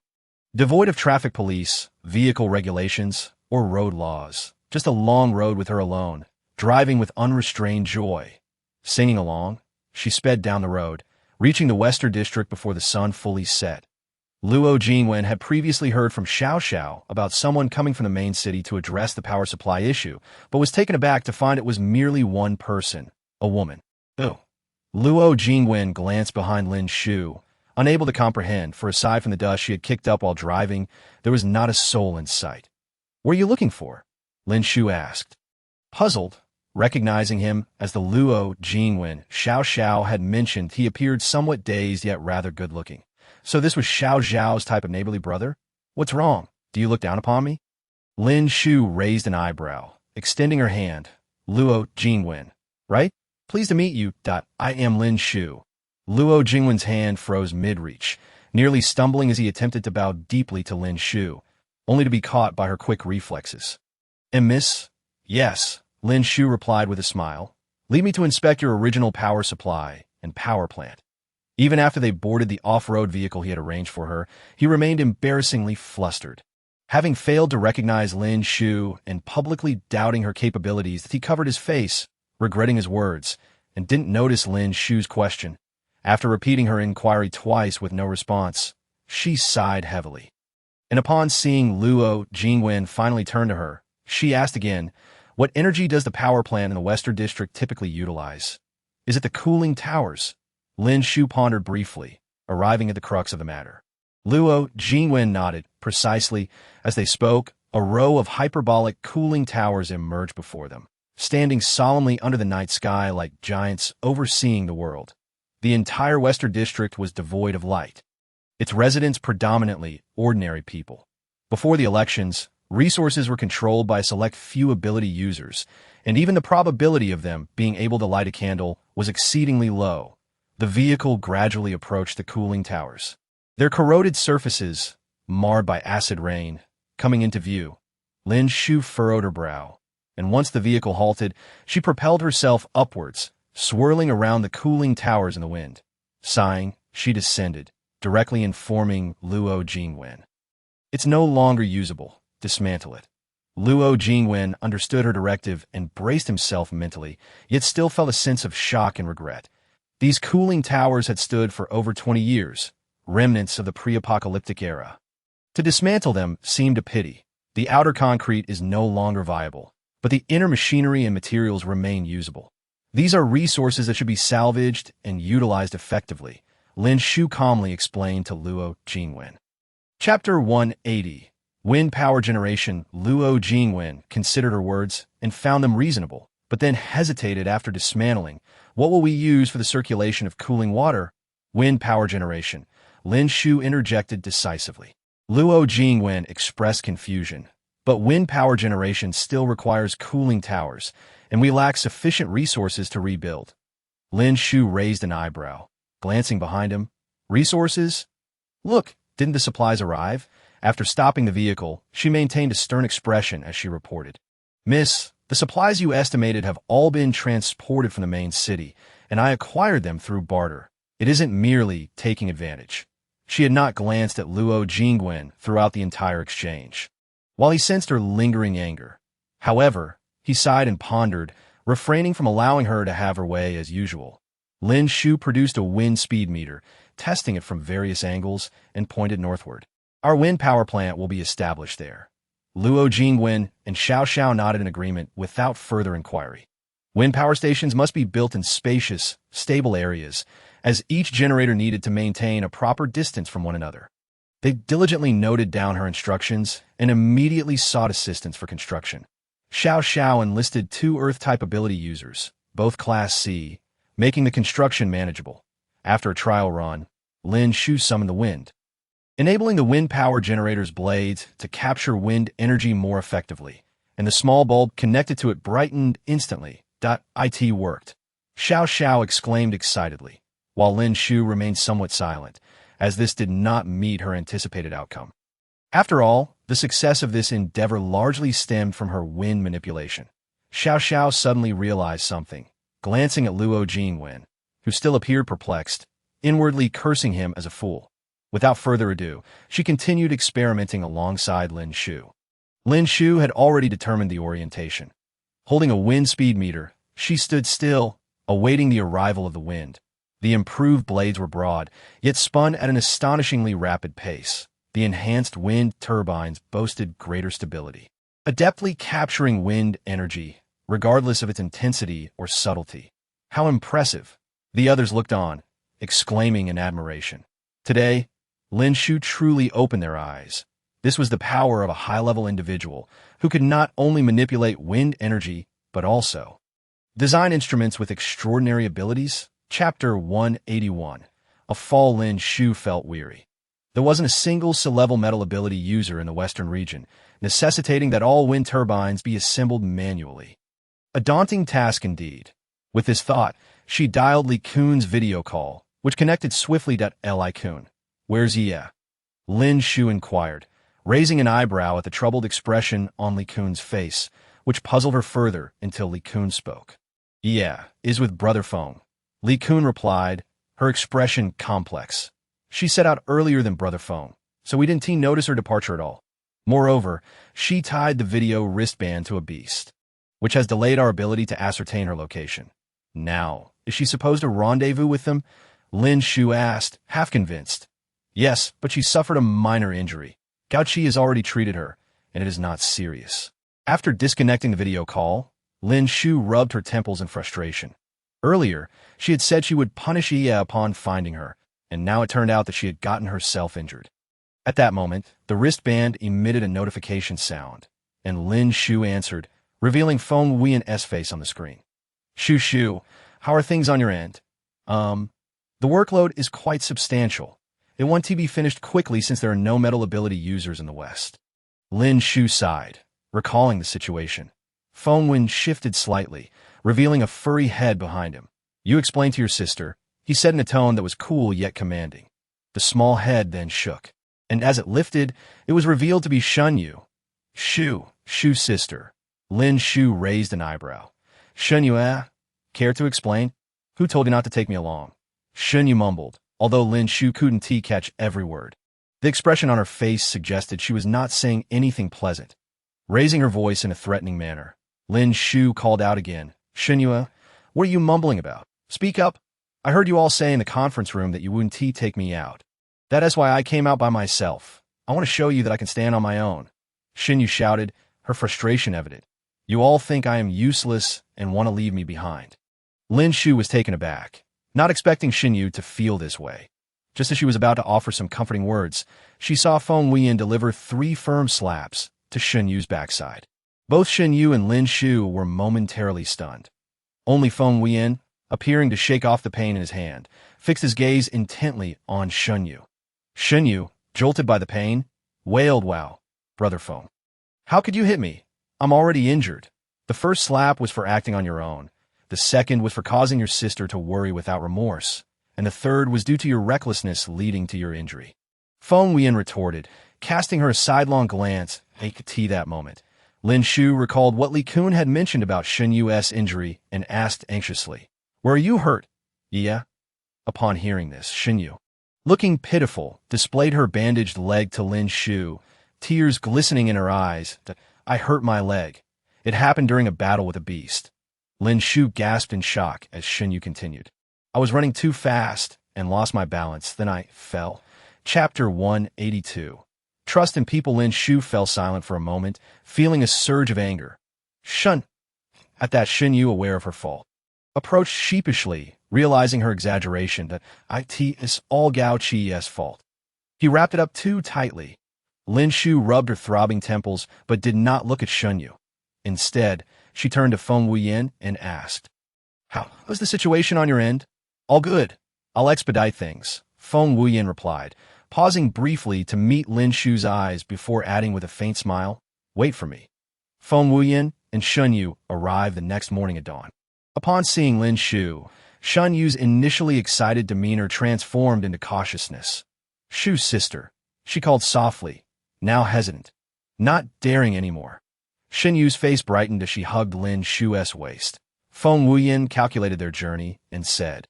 Devoid of traffic police, vehicle regulations, or road laws. Just a long road with her alone, driving with unrestrained joy. Singing along, she sped down the road, reaching the Western District before the sun fully set. Luo Jingwen had previously heard from Xiao Xiao about someone coming from the main city to address the power supply issue, but was taken aback to find it was merely one person, a woman. "Oh." Luo Jingwen glanced behind Lin Shu, unable to comprehend, for aside from the dust she had kicked up while driving, there was not a soul in sight. "What are you looking for?" Lin Shu asked. Puzzled, recognizing him as the Luo Jingwen Xiao Xiao had mentioned, he appeared somewhat dazed yet rather good-looking. So this was Xiao Zhao's type of neighborly brother? "What's wrong? Do you look down upon me?" Lin Shu raised an eyebrow, extending her hand. "Luo Jingwen, right? Pleased to meet you. I am Lin Shu." Luo Jingwen's hand froze mid-reach, nearly stumbling as he attempted to bow deeply to Lin Shu, only to be caught by her quick reflexes. "Miss?" "Yes," Lin Shu replied with a smile. "Lead me to inspect your original power supply and power plant." Even after they boarded the off-road vehicle he had arranged for her, he remained embarrassingly flustered. Having failed to recognize Lin Shu and publicly doubting her capabilities, he covered his face, regretting his words, and didn't notice Lin Shu's question. After repeating her inquiry twice with no response, she sighed heavily. And upon seeing Luo Jingwen finally turn to her, she asked again, "What energy does the power plant in the Western District typically utilize? Is it the cooling towers?" Lin Shu pondered briefly, arriving at the crux of the matter. Luo Jingwen nodded. Precisely as they spoke, a row of hyperbolic cooling towers emerged before them, standing solemnly under the night sky like giants overseeing the world. The entire Western District was devoid of light, its residents predominantly ordinary people. Before the elections, resources were controlled by a select few ability users, and even the probability of them being able to light a candle was exceedingly low. The vehicle gradually approached the cooling towers, their corroded surfaces, marred by acid rain, coming into view. Lin Shu furrowed her brow, and once the vehicle halted, she propelled herself upwards, swirling around the cooling towers in the wind. Sighing, she descended, directly informing Luo Jingwen. "It's no longer usable. Dismantle it." Luo Jingwen understood her directive and braced himself mentally, yet still felt a sense of shock and regret. These cooling towers had stood for over 20 years, remnants of the pre-apocalyptic era. To dismantle them seemed a pity. The outer concrete is no longer viable, but the inner machinery and materials remain usable. These are resources that should be salvaged and utilized effectively, Lin Shu calmly explained to Luo Jingwen. Chapter 180. Wind Power Generation. Luo Jingwen considered her words and found them reasonable, but then hesitated after dismantling. "What will we use for the circulation of cooling water?" "Wind power generation," Lin Shu interjected decisively. Luo Jingwen expressed confusion. "But wind power generation still requires cooling towers, and we lack sufficient resources to rebuild." Lin Shu raised an eyebrow, glancing behind him. "Resources? Look, didn't the supplies arrive?" After stopping the vehicle, she maintained a stern expression as she reported. "Miss, the supplies you estimated have all been transported from the main city, and I acquired them through barter. It isn't merely taking advantage." She had not glanced at Luo Jingwen throughout the entire exchange, while he sensed her lingering anger. However, he sighed and pondered, refraining from allowing her to have her way as usual. Lin Shu produced a wind speed meter, testing it from various angles, and pointed northward. "Our wind power plant will be established there." Luo Jingwen and Xiao Xiao nodded in agreement without further inquiry. Wind power stations must be built in spacious, stable areas, as each generator needed to maintain a proper distance from one another. They diligently noted down her instructions and immediately sought assistance for construction. Xiao Xiao enlisted 2 Earth-type ability users, both Class C, making the construction manageable. After a trial run, Lin Shu summoned the wind, enabling the wind power generator's blades to capture wind energy more effectively, and the small bulb connected to it brightened instantly. "It worked," Xiao Xiao exclaimed excitedly, while Lin Shu remained somewhat silent, as this did not meet her anticipated outcome. After all, the success of this endeavor largely stemmed from her wind manipulation. Xiao Xiao suddenly realized something, glancing at Luo Jingwen, who still appeared perplexed, inwardly cursing him as a fool. Without further ado, she continued experimenting alongside Lin Shu. Lin Shu had already determined the orientation. Holding a wind speed meter, she stood still, awaiting the arrival of the wind. The improved blades were broad, yet spun at an astonishingly rapid pace. The enhanced wind turbines boasted greater stability, adeptly capturing wind energy, regardless of its intensity or subtlety. How impressive! The others looked on, exclaiming in admiration. Today, Lin Shu truly opened their eyes. This was the power of a high-level individual who could not only manipulate wind energy, but also design instruments with extraordinary abilities. Chapter 181. A fall. Lin Shu felt weary. There wasn't a single C-level metal ability user in the western region, necessitating that all wind turbines be assembled manually. A daunting task indeed. With this thought, she dialed Li Kun's video call, which connected swiftly to Li Kun. "Where's he at?" Lin Shu inquired, raising an eyebrow at the troubled expression on Li Kun's face, which puzzled her further until Li Kun spoke. "Yeah, is with Brother Feng." Li Kun replied, her expression complex. "She set out earlier than Brother Feng, so we didn't notice her departure at all. Moreover, she tied the video wristband to a beast, which has delayed our ability to ascertain her location. Now, is she supposed to rendezvous with them?" Lin Shu asked, half convinced. "Yes, but she suffered a minor injury. Gao Qi has already treated her, and it is not serious." After disconnecting the video call, Lin Shu rubbed her temples in frustration. Earlier, she had said she would punish Iya upon finding her, and now it turned out that she had gotten herself injured. At that moment, the wristband emitted a notification sound, and Lin Shu answered, revealing Feng Wuyan's face on the screen. Shu, how are things on your end?" The workload is quite substantial. They want to be finished quickly since there are no metal ability users in the West." Lin Shu sighed, recalling the situation. Feng Wuyan shifted slightly, revealing a furry head behind him. "You explain to your sister," he said in a tone that was cool yet commanding. The small head then shook, and as it lifted, it was revealed to be Shunyu. Shu's sister." Lin Shu raised an eyebrow. "Shunyu, care to explain? Who told you not to take me along?" Shunyu mumbled, although Lin Shu couldn't catch every word. The expression on her face suggested she was not saying anything pleasant. Raising her voice in a threatening manner, Lin Shu called out again, "Shunyu, what are you mumbling about? Speak up. I heard you all say in the conference room that you wouldn't take me out. That is why I came out by myself. I want to show you that I can stand on my own." Shunyu shouted, her frustration evident. "You all think I am useless and want to leave me behind." Lin Shu was taken aback, not expecting Shunyu to feel this way. Just as she was about to offer some comforting words, she saw Feng Wuyan deliver 3 firm slaps to Shunyu's backside. Both Shunyu and Lin Shu were momentarily stunned. Only Feng Wuyan, appearing to shake off the pain in his hand, fixed his gaze intently on Shunyu. Shunyu, jolted by the pain, wailed, "Wow, Brother Feng. How could you hit me? I'm already injured. The first slap was for acting on your own. The second was for causing your sister to worry without remorse. And the third was due to your recklessness leading to your injury." Feng Wuyan retorted, casting her a sidelong glance at that moment. Lin Shu recalled what Li Kun had mentioned about Shunyu's injury and asked anxiously, "Where are you hurt?" "Yeah." Upon hearing this, Shunyu, looking pitiful, displayed her bandaged leg to Lin Shu, tears glistening in her eyes. "I hurt my leg. It happened during a battle with a beast." Lin Shu gasped in shock as Shunyu continued. "I was running too fast and lost my balance, then I fell." Chapter 182. Trust in people. Lin Shu fell silent for a moment, feeling a surge of anger. At that, Shunyu, aware of her fault, approached sheepishly, realizing her exaggeration that it is all Gao Qi's fault. He wrapped it up too tightly. Lin Shu rubbed her throbbing temples but did not look at Shunyu. Instead, she turned to Feng Wuyan and asked, "How's the situation on your end?" "All good. I'll expedite things," Feng Wuyan replied, pausing briefly to meet Lin Shu's eyes before adding with a faint smile, "Wait for me." Feng Wuyan and Shunyu arrived the next morning at dawn. Upon seeing Lin Shu, Shunyu's initially excited demeanor transformed into cautiousness. "Shu's sister," she called softly, now hesitant, not daring anymore. Shunyu's face brightened as she hugged Lin Shu's waist. Feng Wuyan calculated their journey and said,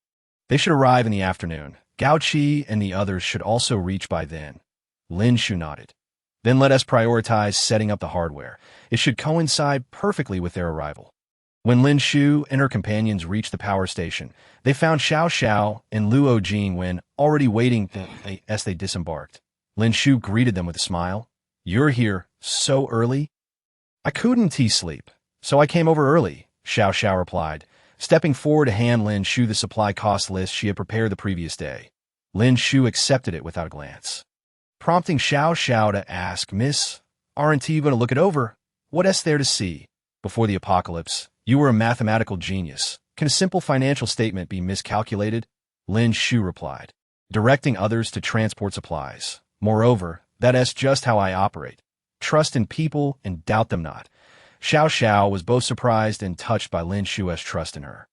"They should arrive in the afternoon. Gao Qi and the others should also reach by then." Lin Shu nodded. "Then let us prioritize setting up the hardware. It should coincide perfectly with their arrival." When Lin Shu and her companions reached the power station, they found Xiao Xiao and Luo Jingwen already waiting as they disembarked. Lin Shu greeted them with a smile. "You're here so early?" "I couldn't sleep, so I came over early," Xiao Xiao replied, stepping forward to hand Lin Shu the supply cost list she had prepared the previous day. Lin Shu accepted it without a glance, prompting Xiao Xiao to ask, "Miss, aren't you going to look it over? What's there to see? Before the apocalypse, you were a mathematical genius. Can a simple financial statement be miscalculated?" Lin Shu replied, "Directing others to transport supplies. Moreover, that's just how I operate. Trust in people and doubt them not." Xiao Xiao was both surprised and touched by Lin Shu's trust in her.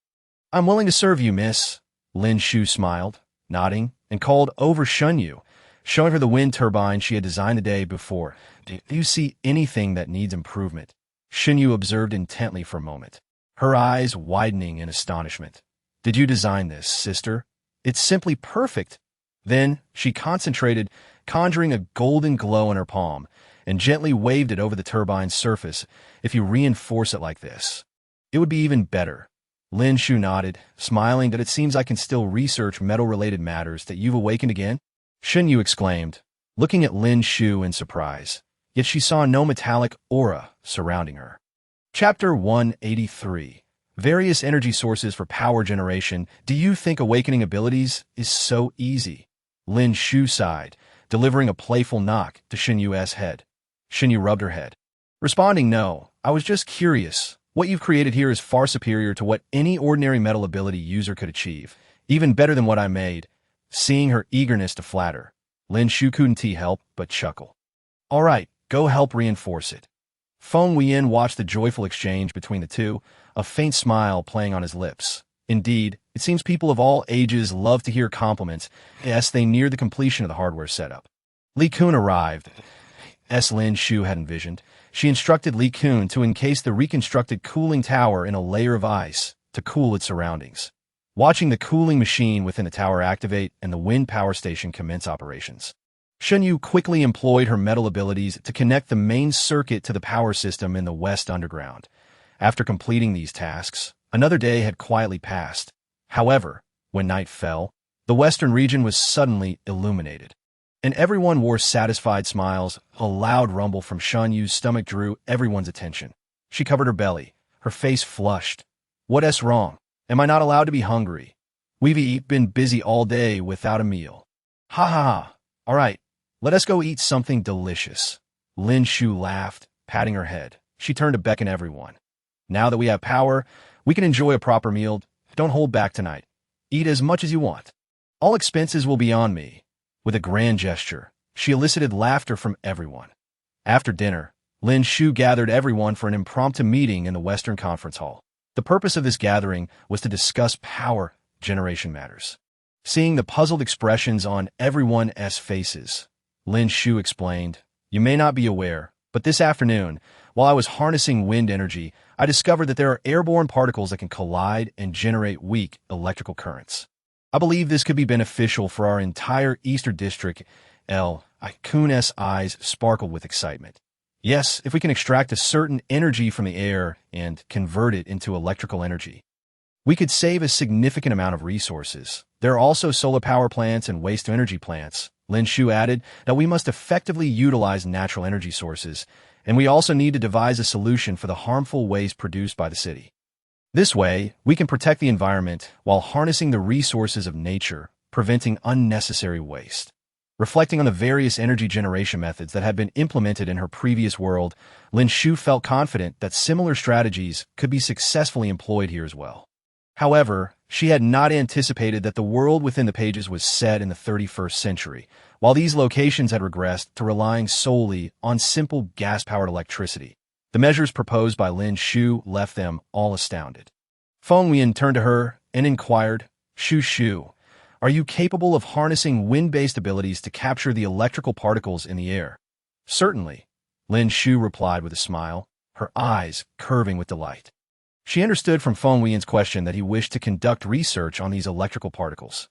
"I'm willing to serve you, miss." Lin Shu smiled, nodding, and called over Shun Yu, showing her the wind turbine she had designed the day before. "Do you see anything that needs improvement?" Shun Yu observed intently for a moment, her eyes widening in astonishment. "Did you design this, sister? It's simply perfect." Then she concentrated, conjuring a golden glow in her palm, and gently waved it over the turbine's surface. "If you reinforce it like this, it would be even better." Lin Shu nodded, smiling that it seems I can still research metal-related matters that you've awakened again. Shun Yu exclaimed, looking at Lin Shu in surprise, yet she saw no metallic aura surrounding her. Chapter 183. Various energy sources for power generation. Do you think awakening abilities is so easy? Lin Shu sighed, delivering a playful knock to Shun Yu's head. Shun Yu rubbed her head, responding, "No, I was just curious. What you've created here is far superior to what any ordinary metal ability user could achieve, even better than what I made." Seeing her eagerness to flatter, Lin Shu couldn't help but chuckle. "All right, go help reinforce it." Feng Wuyan watched the joyful exchange between the two, a faint smile playing on his lips. Indeed, it seems people of all ages love to hear compliments as they near the completion of the hardware setup. Li Kun arrived, as Lin Shu had envisioned. She instructed Li Kun to encase the reconstructed cooling tower in a layer of ice to cool its surroundings. Watching the cooling machine within the tower activate and the wind power station commence operations, Shun Yu quickly employed her metal abilities to connect the main circuit to the power system in the West Underground. After completing these tasks, another day had quietly passed. However, when night fell, the western region was suddenly illuminated, and everyone wore satisfied smiles. A loud rumble from Shun Yu's stomach drew everyone's attention. She covered her belly, her face flushed. "What's wrong? Am I not allowed to be hungry? We've been busy all day without a meal." "Ha ha ha. All right, let us go eat something delicious." Lin Shu laughed, patting her head. She turned to beckon everyone. "Now that we have power, we can enjoy a proper meal. Don't hold back tonight. Eat as much as you want. All expenses will be on me." With a grand gesture, she elicited laughter from everyone. After dinner, Lin Shu gathered everyone for an impromptu meeting in the Western Conference Hall. The purpose of this gathering was to discuss power generation matters. Seeing the puzzled expressions on everyone's faces, Lin Shu explained, "You may not be aware, but this afternoon, while I was harnessing wind energy, I discovered that there are airborne particles that can collide and generate weak electrical currents. I believe this could be beneficial for our entire Eastern District." Kun's eyes sparkled with excitement. "Yes, if we can extract a certain energy from the air and convert it into electrical energy, we could save a significant amount of resources. There are also solar power plants and waste-to-energy plants." Lin Shu added that we must effectively utilize natural energy sources, and we also need to devise a solution for the harmful waste produced by the city. This way, we can protect the environment while harnessing the resources of nature, preventing unnecessary waste. Reflecting on the various energy generation methods that had been implemented in her previous world, Lin Shu felt confident that similar strategies could be successfully employed here as well. However, she had not anticipated that the world within the pages was set in the 31st century, while these locations had regressed to relying solely on simple gas-powered electricity. The measures proposed by Lin Shu left them all astounded. Feng Wuyan turned to her and inquired, Shu, are you capable of harnessing wind-based abilities to capture the electrical particles in the air?" "Certainly," Lin Shu replied with a smile, her eyes curving with delight. She understood from Feng Wuyan's question that he wished to conduct research on these electrical particles.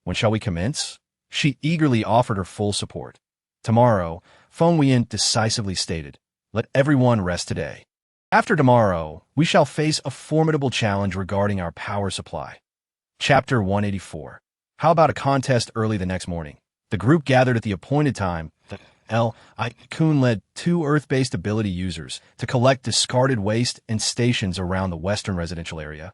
"When shall we commence?" She eagerly offered her full support. "Tomorrow," Feng Wuyan decisively stated. "Let everyone rest today. After tomorrow, we shall face a formidable challenge regarding our power supply." Chapter 184. How about a contest early the next morning? The group gathered at the appointed time. Kun led 2 Earth-based ability users to collect discarded waste and stations around the western residential area.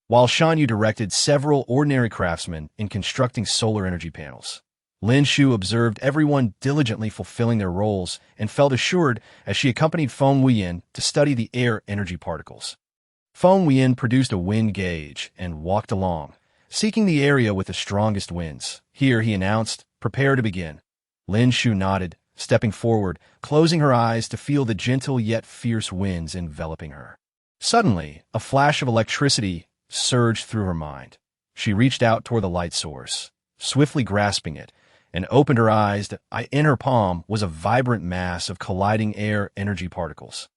while Shan Yu directed several ordinary craftsmen in constructing solar energy panels. Lin Shu observed everyone diligently fulfilling their roles and felt assured as she accompanied Feng Wuyan to study the air energy particles. Feng Wuyan produced a wind gauge and walked along, seeking the area with the strongest winds. Here, he announced, "Prepare to begin." Lin Shu nodded, stepping forward, closing her eyes to feel the gentle yet fierce winds enveloping her. Suddenly, a flash of electricity surged through her mind. She reached out toward the light source, swiftly grasping it, and opened her eyes. In her palm was a vibrant mass of colliding air energy particles.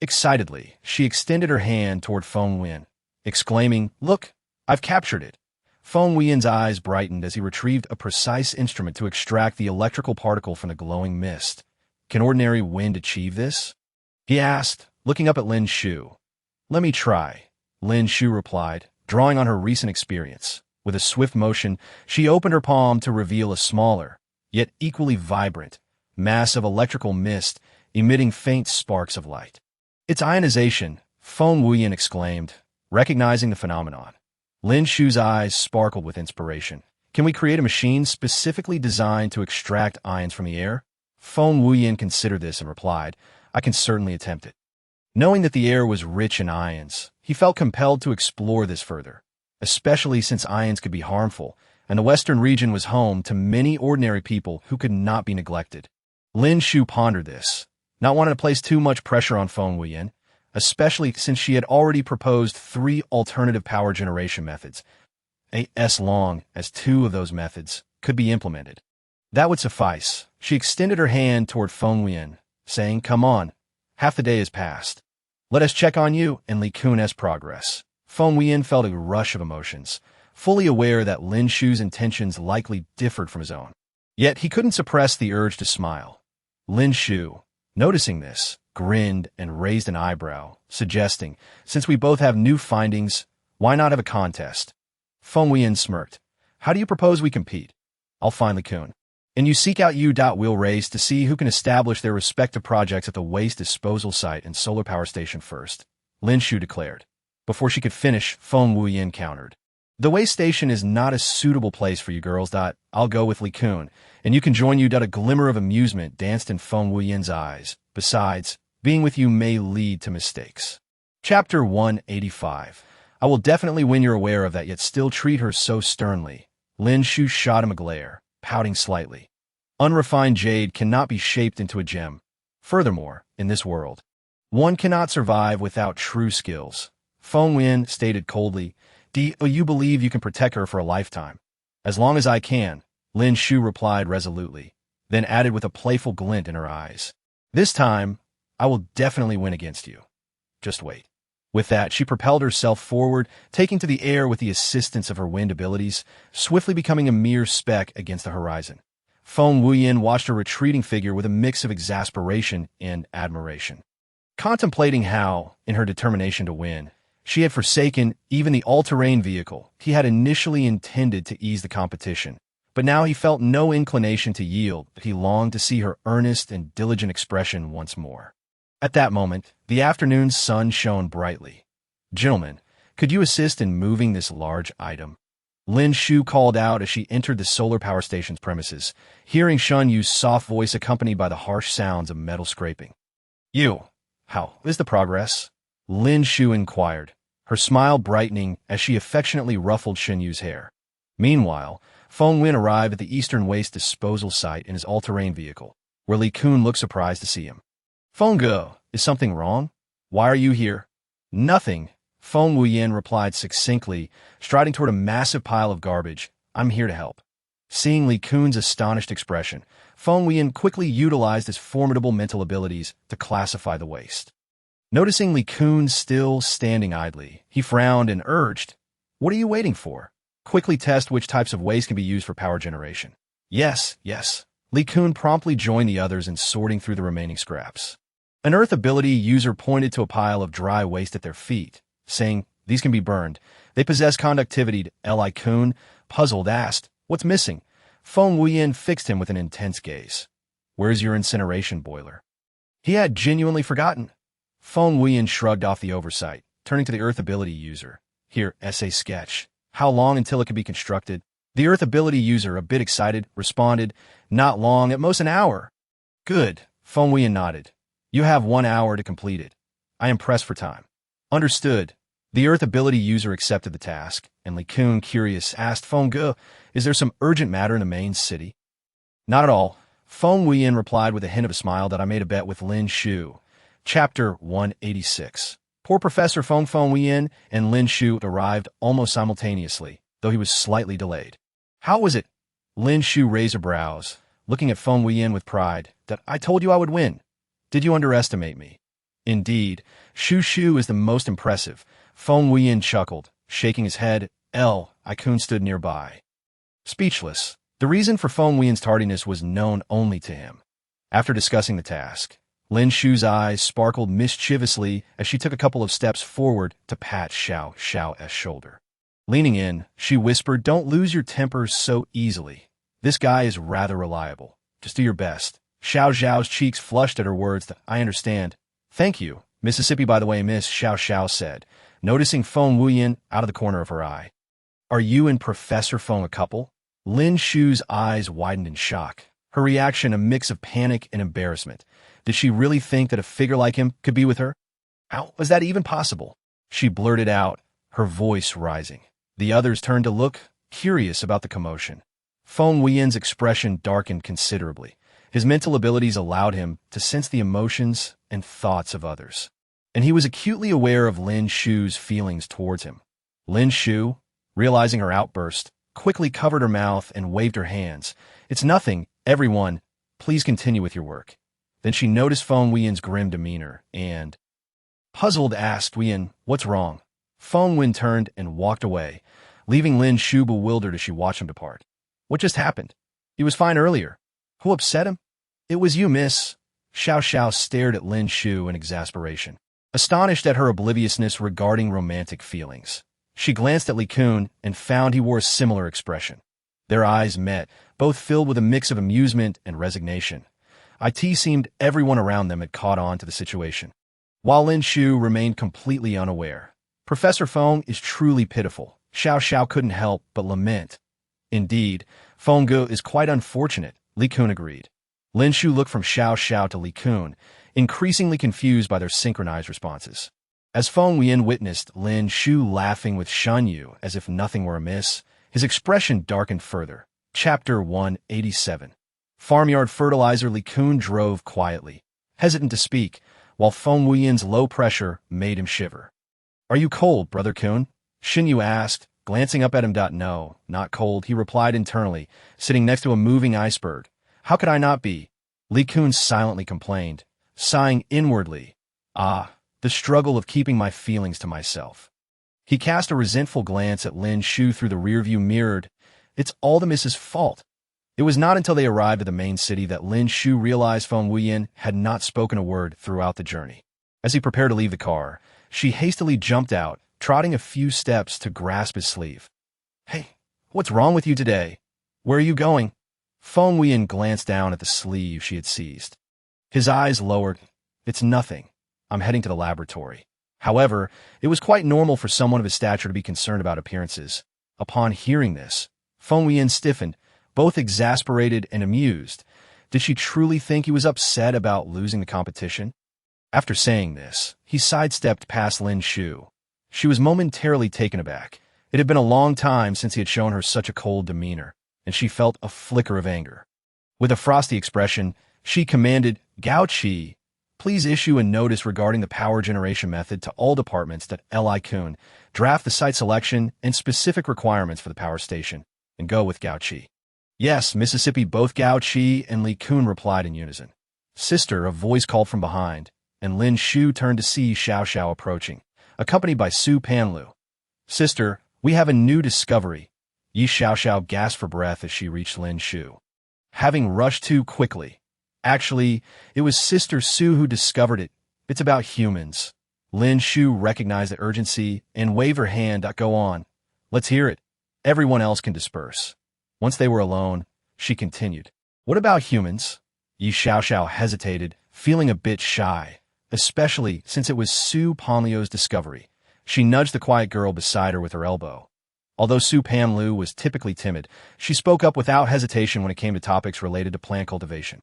Excitedly, she extended her hand toward Feng Wuyan, exclaiming, "Look, I've captured it." Feng Wuyan's eyes brightened as he retrieved a precise instrument to extract the electrical particle from the glowing mist. "Can ordinary wind achieve this?" he asked, looking up at Lin Shu. "Let me try," Lin Shu replied, drawing on her recent experience. With a swift motion, she opened her palm to reveal a smaller, yet equally vibrant, mass of electrical mist emitting faint sparks of light. "It's ionization," Feng Wuyan exclaimed, recognizing the phenomenon. Lin Shu's eyes sparkled with inspiration. "Can we create a machine specifically designed to extract ions from the air?" Feng Wuyan considered this and replied, "I can certainly attempt it." Knowing that the air was rich in ions, he felt compelled to explore this further, especially since ions could be harmful, and the western region was home to many ordinary people who could not be neglected. Lin Shu pondered this, not wanting to place too much pressure on Feng Wuyan, especially since she had already proposed 3 alternative power generation methods, as long as 2 of those methods could be implemented. That would suffice. She extended her hand toward Feng Wuyan, saying, "Come on, half the day has passed. Let us check on you and Li Kun's progress." Feng Wuyan felt a rush of emotions, fully aware that Lin Shu's intentions likely differed from his own. Yet he couldn't suppress the urge to smile. Lin Shu, noticing this, grinned and raised an eyebrow, suggesting, "Since we both have new findings, why not have a contest?" Feng Wuyan smirked. "How do you propose we compete?" "I'll find Li Kun, and you seek out we'll race to see who can establish their respective projects at the waste disposal site and solar power station first," Lin Shu declared. Before she could finish, Feng Wuyan countered. "The waste station is not a suitable place for you girls. I'll go with Li Kun, and you can join you. A glimmer of amusement danced in Feng Wuyan's eyes. "Besides, being with you may lead to mistakes." Chapter 185. "I will definitely win. You're aware of that, yet still treat her so sternly." Lin Shu shot him a glare, pouting slightly. Unrefined jade cannot be shaped into a gem. Furthermore, in this world, one cannot survive without true skills. Feng Wuyan stated coldly, "Do you believe you can protect her for a lifetime?" "As long as I can," Lin Shu replied resolutely, then added with a playful glint in her eyes, "This time, I will definitely win against you. Just wait." With that, she propelled herself forward, taking to the air with the assistance of her wind abilities, swiftly becoming a mere speck against the horizon. Feng Wuyan watched her retreating figure with a mix of exasperation and admiration, contemplating how, in her determination to win, she had forsaken even the all-terrain vehicle he had initially intended to ease the competition. But now he felt no inclination to yield. He longed to see her earnest and diligent expression once more. At that moment, the afternoon sun shone brightly. "Gentlemen, could you assist in moving this large item?" Lin Shu called out as she entered the solar power station's premises, hearing Shan Yu's soft voice accompanied by the harsh sounds of metal scraping. How is the progress?" Lin Shu inquired, her smile brightening as she affectionately ruffled Shan Yu's hair. Meanwhile, Feng Wuyan arrived at the eastern waste disposal site in his all-terrain vehicle, where Li Kun looked surprised to see him. "Feng Ge, is something wrong? Why are you here?" "Nothing," Feng Wuyan replied succinctly, striding toward a massive pile of garbage. "I'm here to help." Seeing Li Kun's astonished expression, Feng Wuyan quickly utilized his formidable mental abilities to classify the waste. Noticing Li Kun still standing idly, he frowned and urged, "What are you waiting for? Quickly test which types of waste can be used for power generation." Yes. Li Kun promptly joined the others in sorting through the remaining scraps. An earth ability user pointed to a pile of dry waste at their feet, saying, "These can be burned. They possess conductivity." Li Kun, puzzled, asked, "What's missing?" Feng Wuyan fixed him with an intense gaze. "Where's your incineration boiler?" He had genuinely forgotten. Feng Wuyan shrugged off the oversight, turning to the earth ability user. Here, essay sketch. How long until it can be constructed? The Earth ability user, a bit excited, responded, not long, at most an hour. Good, Feng Wuyan nodded. You have 1 hour to complete it. I am pressed for time. Understood. The Earth ability user accepted the task, and Li Kun, curious, asked Feng Ge, is there some urgent matter in the main city? Not at all. Feng Wuyan replied with a hint of a smile that I made a bet with Lin Shu. Chapter 186. Poor Professor Feng Wuyan and Lin Shu arrived almost simultaneously, though he was slightly delayed. How was it? Lin Shu raised her brows, looking at Feng Wuyan with pride. That I told you I would win. Did you underestimate me? Indeed, Shu is the most impressive. Feng Wuyan chuckled, shaking his head. I Kun stood nearby. Speechless. The reason for Feng Wuyan's tardiness was known only to him. After discussing the task, Lin Shu's eyes sparkled mischievously as she took a couple of steps forward to pat Xiao's shoulder. Leaning in, she whispered, don't lose your temper so easily. This guy is rather reliable. Just do your best. Xiao's cheeks flushed at her words. I understand. Thank you. Mississippi, by the way, Miss Xiao said, noticing Feng Wuyan out of the corner of her eye. Are you and Professor Feng a couple? Lin Shu's eyes widened in shock. Her reaction a mix of panic and embarrassment. Did she really think that a figure like him could be with her? How was that even possible? She blurted out, her voice rising. The others turned to look, curious about the commotion. Feng Wuyan's expression darkened considerably. His mental abilities allowed him to sense the emotions and thoughts of others. And he was acutely aware of Lin Shu's feelings towards him. Lin Shu, realizing her outburst, quickly covered her mouth and waved her hands. It's nothing, everyone. Please continue with your work. Then she noticed Feng Wuyan's grim demeanor and, puzzled, asked Wuyan, what's wrong? Feng Wuyan turned and walked away, leaving Lin Shu bewildered as she watched him depart. What just happened? He was fine earlier. Who upset him? It was you, miss. Xiao stared at Lin Shu in exasperation, astonished at her obliviousness regarding romantic feelings. She glanced at Li Kun and found he wore a similar expression. Their eyes met, both filled with a mix of amusement and resignation. It seemed everyone around them had caught on to the situation, while Lin Shu remained completely unaware. Professor Feng is truly pitiful. Xiao couldn't help but lament. Indeed, Feng Ge is quite unfortunate, Li Kun agreed. Lin Shu looked from Xiao to Li Kun, increasingly confused by their synchronized responses. As Feng Wuyan witnessed Lin Shu laughing with Shan Yu as if nothing were amiss, his expression darkened further. Chapter 187. Farmyard fertilizer. Li Kun drove quietly, hesitant to speak, while Feng Wuyan's low pressure made him shiver. Are you cold, Brother Kun? Shan Yu asked, glancing up at him. No, not cold, he replied internally, sitting next to a moving iceberg. How could I not be? Li Kun silently complained, sighing inwardly. The struggle of keeping my feelings to myself. He cast a resentful glance at Lin Shu through the rearview mirror. It's all the miss's fault. It was not until they arrived at the main city that Lin Shu realized Feng Wuyan had not spoken a word throughout the journey. As he prepared to leave the car, she hastily jumped out, trotting a few steps to grasp his sleeve. Hey, what's wrong with you today? Where are you going? Feng Wuyan glanced down at the sleeve she had seized. His eyes lowered. It's nothing. I'm heading to the laboratory. However, it was quite normal for someone of his stature to be concerned about appearances. Upon hearing this, Feng Wuyan stiffened, both exasperated and amused. Did she truly think he was upset about losing the competition? After saying this, he sidestepped past Lin Shu. She was momentarily taken aback. It had been a long time since he had shown her such a cold demeanor, and she felt a flicker of anger. With a frosty expression, she commanded, Gao Qi, please issue a notice regarding the power generation method to all departments that Li Kun, draft the site selection and specific requirements for the power station, and go with Gao Qi. Yes, Mississippi. Both Gao Qi and Li Kun replied in unison. Sister, a voice called from behind, and Lin Shu turned to see Xiao approaching, accompanied by Su Panlu. Sister, we have a new discovery. Yi Xiao gasped for breath as she reached Lin Shu, having rushed too quickly. Actually, it was Sister Su who discovered it. It's about humans. Lin Shu recognized the urgency and waved her hand. Go on. Let's hear it. Everyone else can disperse. Once they were alone, she continued. What about humans? Yi Xiao hesitated, feeling a bit shy, especially since it was Su Panluo's discovery. She nudged the quiet girl beside her with her elbow. Although Su Panlu was typically timid, she spoke up without hesitation when it came to topics related to plant cultivation.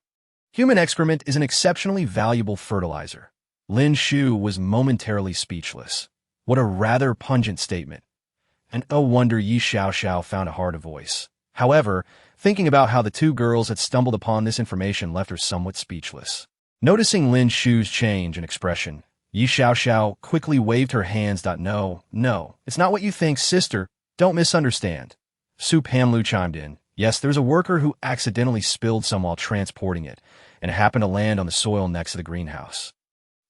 Human excrement is an exceptionally valuable fertilizer. Lin Shu was momentarily speechless. What a rather pungent statement. And no wonder Yi Xiaoxiao found it hard to voice. However, thinking about how the two girls had stumbled upon this information left her somewhat speechless. Noticing Lin Shu's change in expression, Yi Xiaoxiao quickly waved her hands. No, it's not what you think, sister. Don't misunderstand. Su Panlu chimed in. Yes, there's a worker who accidentally spilled some while transporting it, and it happened to land on the soil next to the greenhouse.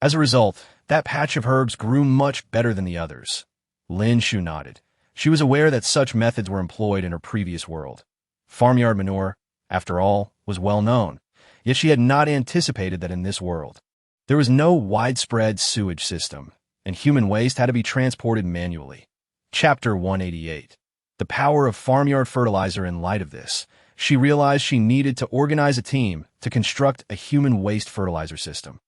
As a result, that patch of herbs grew much better than the others. Lin Shu nodded. She was aware that such methods were employed in her previous world. Farmyard manure, after all, was well known, yet she had not anticipated that in this world. There was no widespread sewage system, and human waste had to be transported manually. Chapter 188. The power of farmyard fertilizer. In light of this, she realized she needed to organize a team to construct a human waste fertilizer system.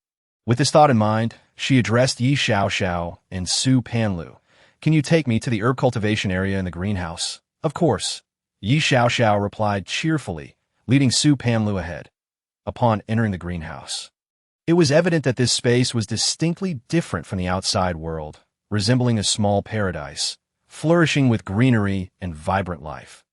With this thought in mind, she addressed Yi Xiaoxiao and Su Panlu. Can you take me to the herb cultivation area in the greenhouse? Of course. Yi Xiaoxiao replied cheerfully, leading Su Panlu ahead. Upon entering the greenhouse, it was evident that this space was distinctly different from the outside world, resembling a small paradise, flourishing with greenery and vibrant life.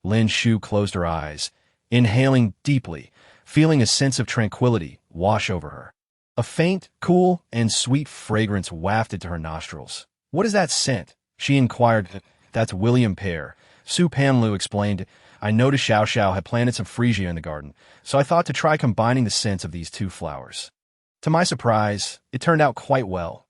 Lin Shu closed her eyes, inhaling deeply, feeling a sense of tranquility wash over her. A faint, cool, and sweet fragrance wafted to her nostrils. What is that scent? She inquired. That's William Pear. Su Panlu explained. I noticed Xiaoxiao had planted some freesia in the garden, so I thought to try combining the scents of these two flowers. To my surprise, it turned out quite well.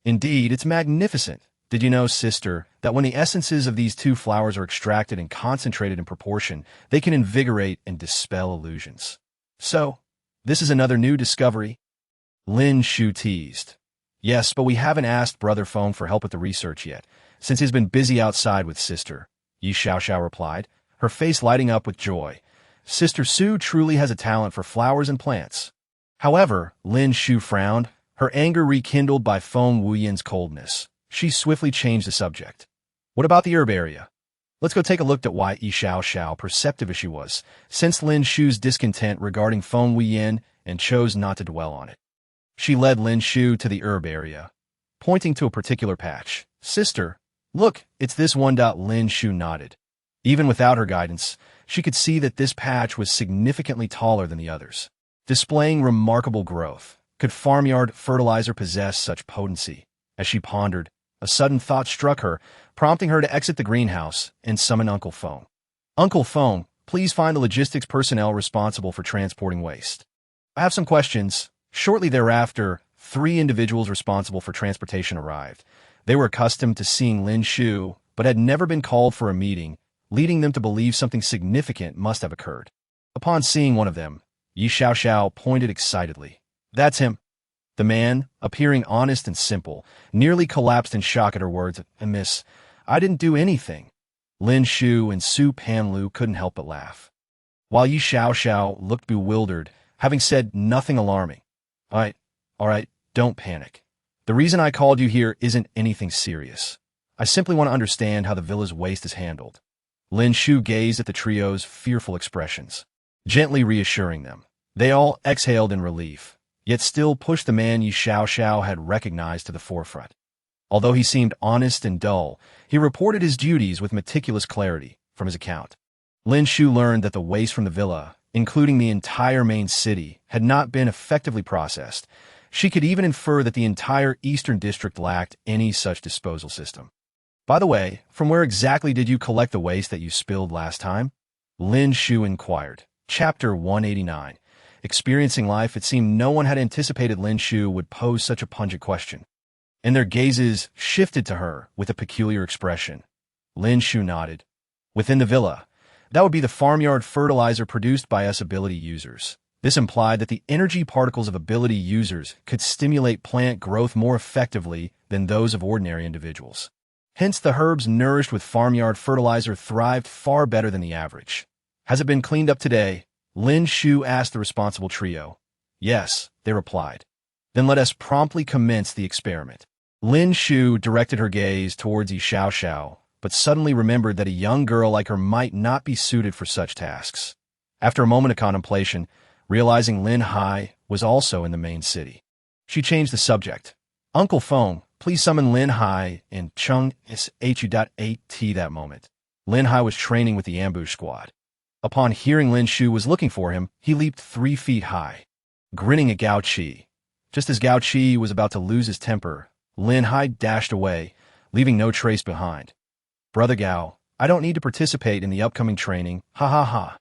Indeed, it's magnificent. Did you know, sister, that when the essences of these two flowers are extracted and concentrated in proportion, they can invigorate and dispel illusions? So, this is another new discovery? Lin Shu teased. Yes, but we haven't asked Brother Feng for help with the research yet, since he's been busy outside with sister, Yi Xiaoxiao replied, her face lighting up with joy. Sister Su truly has a talent for flowers and plants. However, Lin Shu frowned, her anger rekindled by Feng Wuyan's coldness. She swiftly changed the subject. What about the herb area? Let's go take a look at why Yi Xiaoxiao, perceptive as she was, sensed Lin Shu's discontent regarding Feng Wuyan and chose not to dwell on it. She led Lin Shu to the herb area, pointing to a particular patch. Sister, look, it's this one. Lin Shu nodded. Even without her guidance, she could see that this patch was significantly taller than the others, displaying remarkable growth. Could farmyard fertilizer possess such potency? As she pondered, a sudden thought struck her, prompting her to exit the greenhouse and summon Uncle Feng. Uncle Feng, please find the logistics personnel responsible for transporting waste. I have some questions. Shortly thereafter, 3 individuals responsible for transportation arrived. They were accustomed to seeing Lin Shu, but had never been called for a meeting, leading them to believe something significant must have occurred. Upon seeing one of them, Yi Xiaoxiao pointed excitedly. That's him. The man, appearing honest and simple, nearly collapsed in shock at her words. Miss, I didn't do anything. Lin Shu and Su Panlu couldn't help but laugh, while Yi Xiaoxiao looked bewildered, having said nothing alarming. All right, don't panic. The reason I called you here isn't anything serious. I simply want to understand how the villa's waste is handled. Lin Shu gazed at the trio's fearful expressions, gently reassuring them. They all exhaled in relief, yet still pushed the man Yi Xiaoxiao had recognized to the forefront. Although he seemed honest and dull, he reported his duties with meticulous clarity from his account. Lin Shu learned that the waste from the villa, including the entire main city, had not been effectively processed. She could even infer that the entire eastern district lacked any such disposal system. By the way, from where exactly did you collect the waste that you spilled last time? Lin Shu inquired. Chapter 189. Experiencing life, it seemed no one had anticipated Lin Shu would pose such a pungent question, and their gazes shifted to her with a peculiar expression. Lin Shu nodded. Within the villa, that would be the farmyard fertilizer produced by us ability users. This implied that the energy particles of ability users could stimulate plant growth more effectively than those of ordinary individuals. Hence, the herbs nourished with farmyard fertilizer thrived far better than the average. Has it been cleaned up today? Lin Shu asked the responsible trio. Yes, they replied. Then let us promptly commence the experiment. Lin Shu directed her gaze towards Yi Xiao, but suddenly remembered that a young girl like her might not be suited for such tasks. After a moment of contemplation, realizing Lin Hai was also in the main city, she changed the subject. Uncle Feng, please summon Lin Hai in Chung SHU.8T that moment. Lin Hai was training with the ambush squad. Upon hearing Lin Shu was looking for him, he leaped 3 feet high, grinning at Gao Qi. Just as Gao Qi was about to lose his temper, Lin Hai dashed away, leaving no trace behind. Brother Gao, I don't need to participate in the upcoming training, ha ha ha.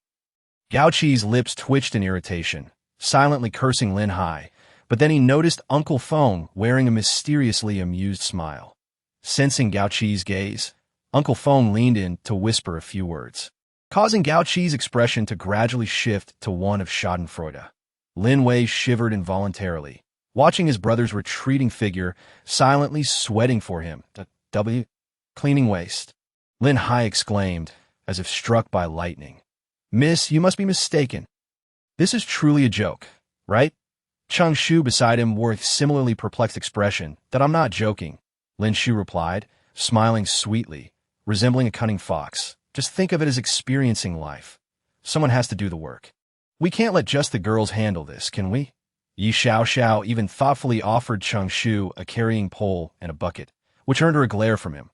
Gao Qi's lips twitched in irritation, silently cursing Lin Hai, but then he noticed Uncle Feng wearing a mysteriously amused smile. Sensing Gao Qi's gaze, Uncle Feng leaned in to whisper a few words, causing Gao Qi's expression to gradually shift to one of schadenfreude. Lin Wei shivered involuntarily, watching his brother's retreating figure, silently sweating for him. Cleaning waste. Lin Hai exclaimed, as if struck by lightning. Miss, you must be mistaken. This is truly a joke, right? Cheng Shu beside him wore a similarly perplexed expression. That I'm not joking, Lin Shu replied, smiling sweetly, resembling a cunning fox. Just think of it as experiencing life. Someone has to do the work. We can't let just the girls handle this, can we? Yi Xiao even thoughtfully offered Cheng Shu a carrying pole and a bucket, which earned her a glare from him.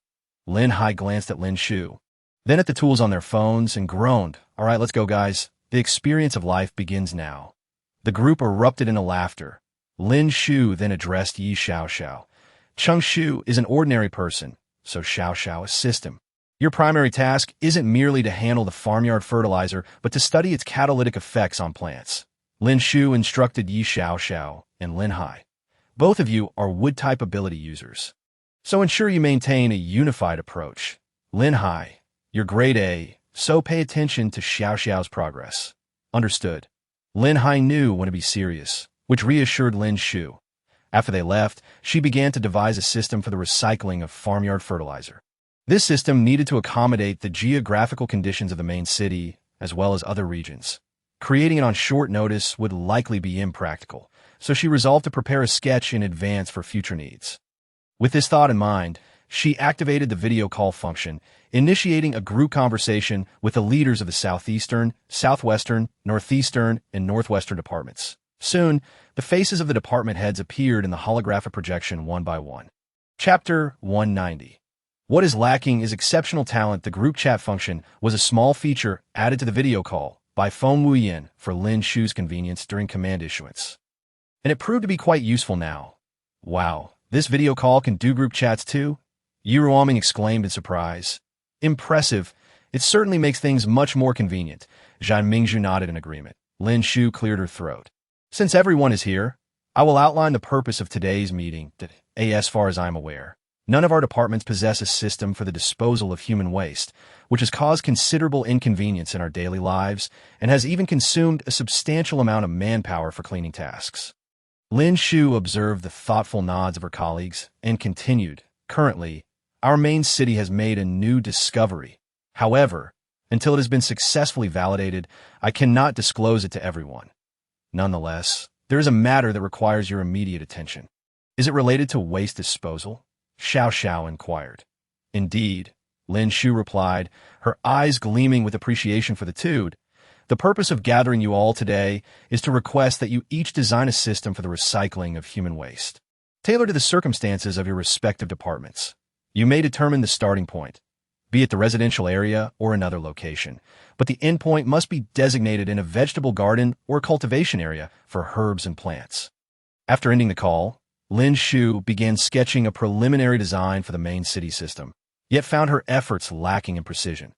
Lin Hai glanced at Lin Shu, then at the tools on their phones and groaned. All right, let's go, guys. The experience of life begins now. The group erupted into laughter. Lin Shu then addressed Yi Xiao. Cheng Shu is an ordinary person, so Xiao assist him. Your primary task isn't merely to handle the farmyard fertilizer, but to study its catalytic effects on plants. Lin Shu instructed Yi Xiao and Lin Hai. Both of you are wood-type ability users, so ensure you maintain a unified approach. Lin Hai, you're grade A, so pay attention to Xiao's progress. Understood. Lin Hai knew when to be serious, which reassured Lin Shu. After they left, she began to devise a system for the recycling of farmyard fertilizer. This system needed to accommodate the geographical conditions of the main city, as well as other regions. Creating it on short notice would likely be impractical, so she resolved to prepare a sketch in advance for future needs. With this thought in mind, she activated the video call function, initiating a group conversation with the leaders of the southeastern, southwestern, northeastern, and northwestern departments. Soon, the faces of the department heads appeared in the holographic projection one by one. Chapter 190. What is lacking is exceptional talent. The group chat function was a small feature added to the video call by Feng Wuyan for Lin Shu's convenience during command issuance. And it proved to be quite useful now. Wow, this video call can do group chats too? Yi Ruoming exclaimed in surprise. Impressive. It certainly makes things much more convenient. Zhan Mingzhu nodded in agreement. Lin Shu cleared her throat. Since everyone is here, I will outline the purpose of today's meeting. As far as I'm aware, none of our departments possess a system for the disposal of human waste, which has caused considerable inconvenience in our daily lives and has even consumed a substantial amount of manpower for cleaning tasks. Lin Shu observed the thoughtful nods of her colleagues and continued, currently, our main city has made a new discovery. However, until it has been successfully validated, I cannot disclose it to everyone. Nonetheless, there is a matter that requires your immediate attention. Is it related to waste disposal? Xiao inquired. Indeed, Lin Shu replied, her eyes gleaming with appreciation for the tude. The purpose of gathering you all today is to request that you each design a system for the recycling of human waste, tailored to the circumstances of your respective departments. You may determine the starting point, be it the residential area or another location, but the endpoint must be designated in a vegetable garden or cultivation area for herbs and plants. After ending the call, Lin Shu began sketching a preliminary design for the main city system, yet found her efforts lacking in precision,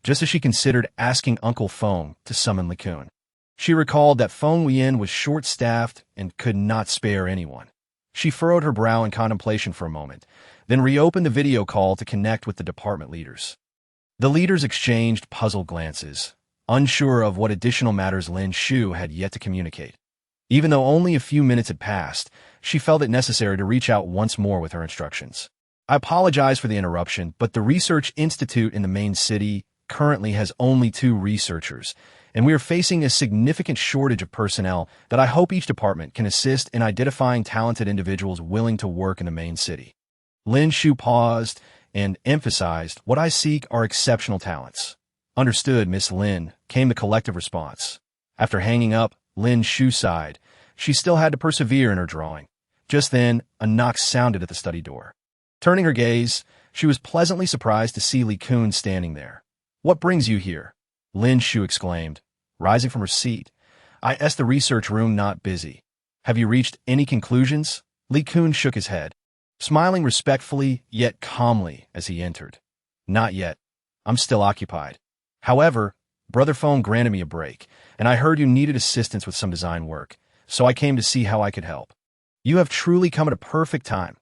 just as she considered asking Uncle Feng to summon Li Kun. She recalled that Feng Wuyan was short-staffed and could not spare anyone. She furrowed her brow in contemplation for a moment, then reopened the video call to connect with the department leaders. The leaders exchanged puzzled glances, unsure of what additional matters Lin Shu had yet to communicate. Even though only a few minutes had passed, she felt it necessary to reach out once more with her instructions. I apologize for the interruption, but the research institute in the main city currently has only 2 researchers, and we are facing a significant shortage of personnel that I hope each department can assist in identifying talented individuals willing to work in the main city. Lin Shu paused and emphasized, "What I seek are exceptional talents." "Understood, Miss Lin," came the collective response. After hanging up, Lin Shu sighed. She still had to persevere in her drawing. Just then, a knock sounded at the study door. Turning her gaze, she was pleasantly surprised to see Li Kun standing there. "What brings you here?" Lin Shu exclaimed, rising from her seat. "I asked the research room not busy. Have you reached any conclusions?" Li Kun shook his head, smiling respectfully yet calmly as he entered. "Not yet. I'm still occupied. However, Brother Feng granted me a break, and I heard you needed assistance with some design work, so I came to see how I could help." "You have truly come at a perfect time.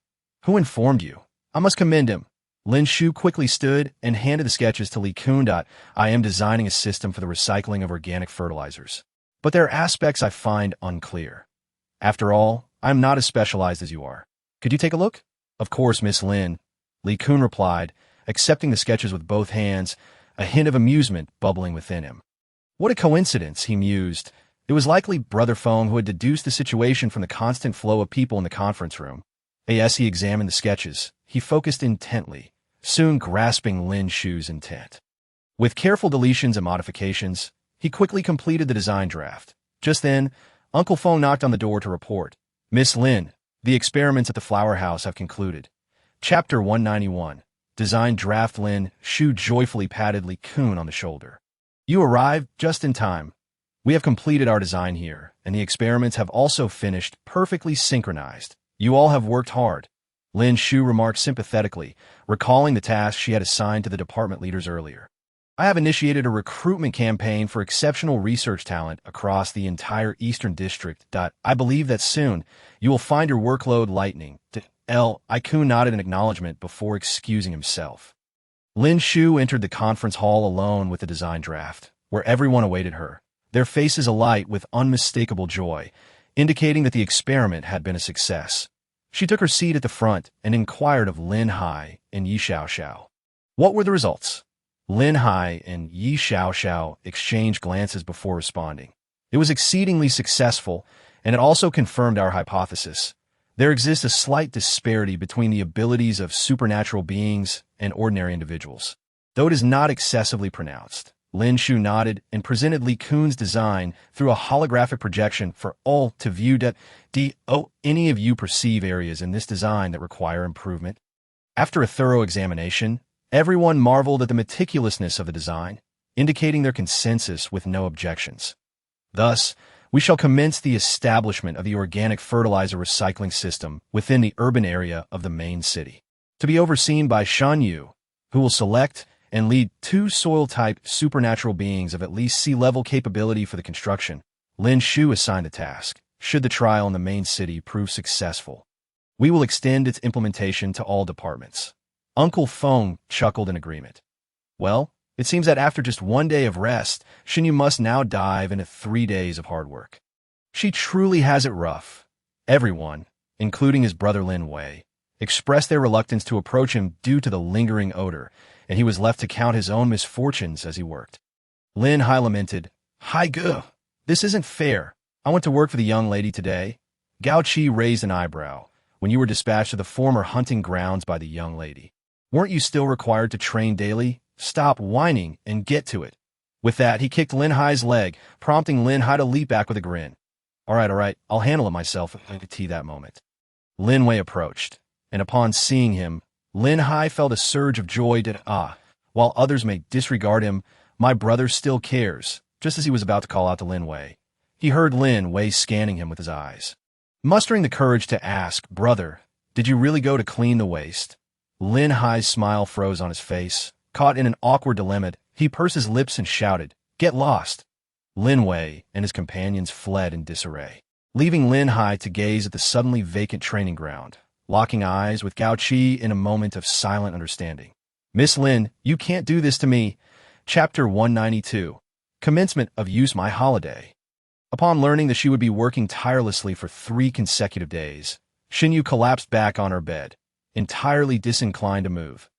Who informed you?" "I must commend him." Lin Shu quickly stood and handed the sketches to Li Kun. "I am designing a system for the recycling of organic fertilizers, but there are aspects I find unclear. After all, I am not as specialized as you are. Could you take a look?" "Of course, Miss Lin," Li Kun replied, accepting the sketches with both hands, a hint of amusement bubbling within him. What a coincidence, he mused. It was likely Brother Feng who had deduced the situation from the constant flow of people in the conference room. As he examined the sketches, he focused intently, soon grasping Lin Shu's intent. With careful deletions and modifications, he quickly completed the design draft. Just then, Uncle Feng knocked on the door to report, "Miss Lin, the experiments at the flower house have concluded." Chapter 191. Design Draft. Lin Shu joyfully patted Li Kun on the shoulder. "You arrived just in time. We have completed our design here, and the experiments have also finished perfectly synchronized. You all have worked hard," Lin Shu remarked sympathetically, recalling the task she had assigned to the department leaders earlier. "I have initiated a recruitment campaign for exceptional research talent across the entire Eastern District. I believe that soon you will find your workload lightening." Li Kun nodded in acknowledgement before excusing himself. Lin Shu entered the conference hall alone with the design draft, where everyone awaited her, their faces alight with unmistakable joy, indicating that the experiment had been a success. She took her seat at the front and inquired of Lin Hai and Yi Xiaoxiao. What were the results? Lin Hai and Yi Xiaoxiao exchanged glances before responding. "It was exceedingly successful, and it also confirmed our hypothesis. There exists a slight disparity between the abilities of supernatural beings and ordinary individuals, though it is not excessively pronounced." Lin Shu nodded and presented Li Kun's design through a holographic projection for all to view. Any of you perceive areas in this design that require improvement? After a thorough examination, everyone marveled at the meticulousness of the design, indicating their consensus with no objections. Thus, we shall commence the establishment of the organic fertilizer recycling system within the urban area of the main city, to be overseen by Shan Yu, who will select and lead 2 soil-type supernatural beings of at least sea-level capability for the construction. Lin Shu assigned the task, should the trial in the main city prove successful. "We will extend its implementation to all departments." Uncle Feng chuckled in agreement. "Well, it seems that after just 1 day of rest, Xinyu must now dive into 3 days of hard work. She truly has it rough." Everyone, including his brother Lin Wei, expressed their reluctance to approach him due to the lingering odor, and he was left to count his own misfortunes as he worked. Lin Hai lamented, "Hai Gu, this isn't fair. I went to work for the young lady today." Gao Qi raised an eyebrow. "When you were dispatched to the former hunting grounds by the young lady, weren't you still required to train daily? Stop whining and get to it." With that, he kicked Lin Hai's leg, prompting Lin Hai to leap back with a grin. All right, I'll handle it myself at that moment." Lin Wei approached, and upon seeing him, Lin Hai felt a surge of joy. While others may disregard him, my brother still cares. Just as he was about to call out to Lin Wei, he heard Lin Wei scanning him with his eyes. Mustering the courage to ask, "Brother, did you really go to clean the waste?" Lin Hai's smile froze on his face. Caught in an awkward dilemma, he pursed his lips and shouted, "Get lost!" Lin Wei and his companions fled in disarray, leaving Lin Hai to gaze at the suddenly vacant training ground, locking eyes with Gao Qi in a moment of silent understanding. "Miss Lin, you can't do this to me." Chapter 192. Commencement of Use My Holiday. Upon learning that she would be working tirelessly for 3 consecutive days, Xinyu collapsed back on her bed, entirely disinclined to move.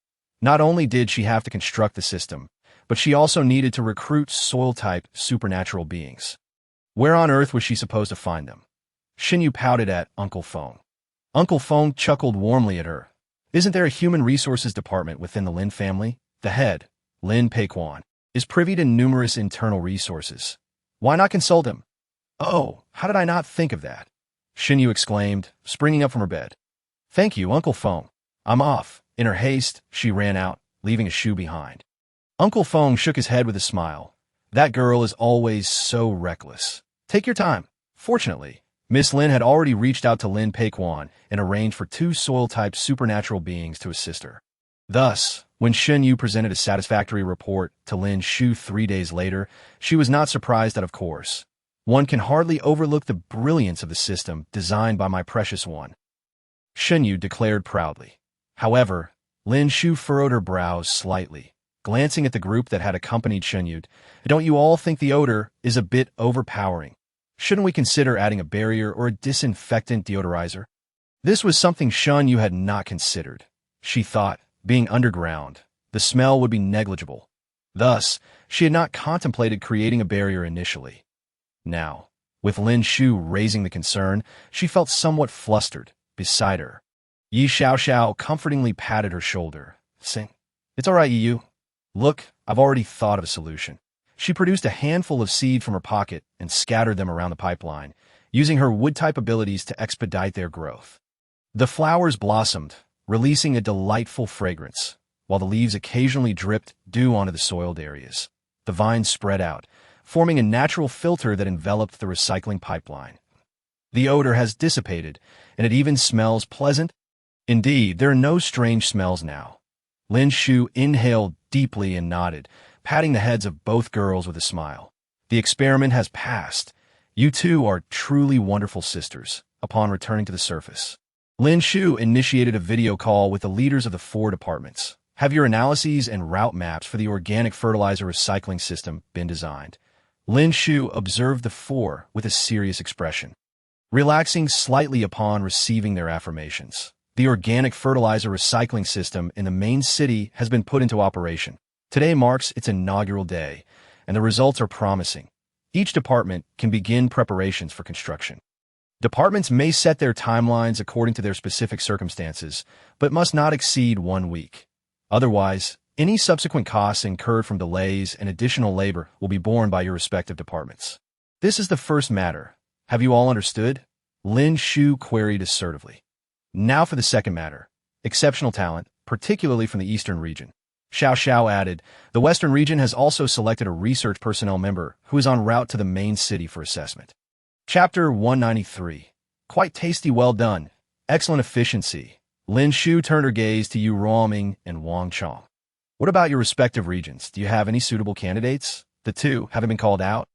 Not only did she have to construct the system, but she also needed to recruit soil-type supernatural beings. Where on earth was she supposed to find them? Xinyu pouted at Uncle Feng. Uncle Feng chuckled warmly at her. Isn't there a human resources department within the Lin family? The head, Lin Peiquan, is privy to numerous internal resources. Why not consult him? Oh, how did I not think of that? Xinyu exclaimed, springing up from her bed. Thank you, Uncle Feng. I'm off. In her haste, she ran out, leaving a shoe behind. Uncle Feng shook his head with a smile. That girl is always so reckless. Take your time. Fortunately, Miss Lin had already reached out to Lin Peiquan and arranged for 2 soil-type supernatural beings to assist her. Thus, when Xinyu presented a satisfactory report to Lin Shu 3 days later, she was not surprised that, of course. One can hardly overlook the brilliance of the system designed by my precious one, Xinyu declared proudly. However, Lin Shu furrowed her brows slightly, glancing at the group that had accompanied Xinyu. Don't you all think the odor is a bit overpowering? Shouldn't we consider adding a barrier or a disinfectant deodorizer? This was something Xinyu had not considered. She thought, being underground, the smell would be negligible. Thus, she had not contemplated creating a barrier initially. Now, with Lin Shu raising the concern, she felt somewhat flustered. Beside her, Yi Xiaoxiao comfortingly patted her shoulder, saying, It's all right, Yi. Look, I've already thought of a solution. She produced a handful of seed from her pocket and scattered them around the pipeline, using her wood-type abilities to expedite their growth. The flowers blossomed, releasing a delightful fragrance, while the leaves occasionally dripped dew onto the soiled areas. The vines spread out, forming a natural filter that enveloped the recycling pipeline. The odor has dissipated, and it even smells pleasant. Indeed, there are no strange smells now. Lin Shu inhaled deeply and nodded, patting the heads of both girls with a smile. The experiment has passed. You two are truly wonderful sisters. Upon returning to the surface, Lin Shu initiated a video call with the leaders of the 4 departments. Have your analyses and route maps for the organic fertilizer recycling system been designed? Lin Shu observed the 4 with a serious expression, relaxing slightly upon receiving their affirmations. The organic fertilizer recycling system in the main city has been put into operation. Today marks its inaugural day, and the results are promising. Each department can begin preparations for construction. Departments may set their timelines according to their specific circumstances, but must not exceed 1 week. Otherwise, any subsequent costs incurred from delays and additional labor will be borne by your respective departments. This is the first matter. Have you all understood? Lin Shu queried assertively. Now for the second matter. Exceptional talent, particularly from the eastern region. Xiao Xiao added, the western region has also selected a research personnel member who is en route to the main city for assessment. Chapter 193. Quite tasty, well done. Excellent efficiency. Lin Shu turned her gaze to Yu Ruoming and Wang Chong. What about your respective regions? Do you have any suitable candidates? The 2 haven't been called out.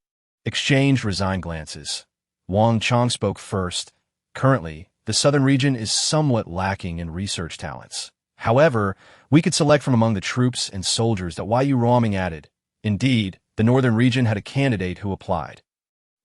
Exchanged resigned glances. Wang Chong spoke first. Currently, the southern region is somewhat lacking in research talents. However, we could select from among the troops and soldiers that Yu Ruoming added. Indeed, the northern region had a candidate who applied.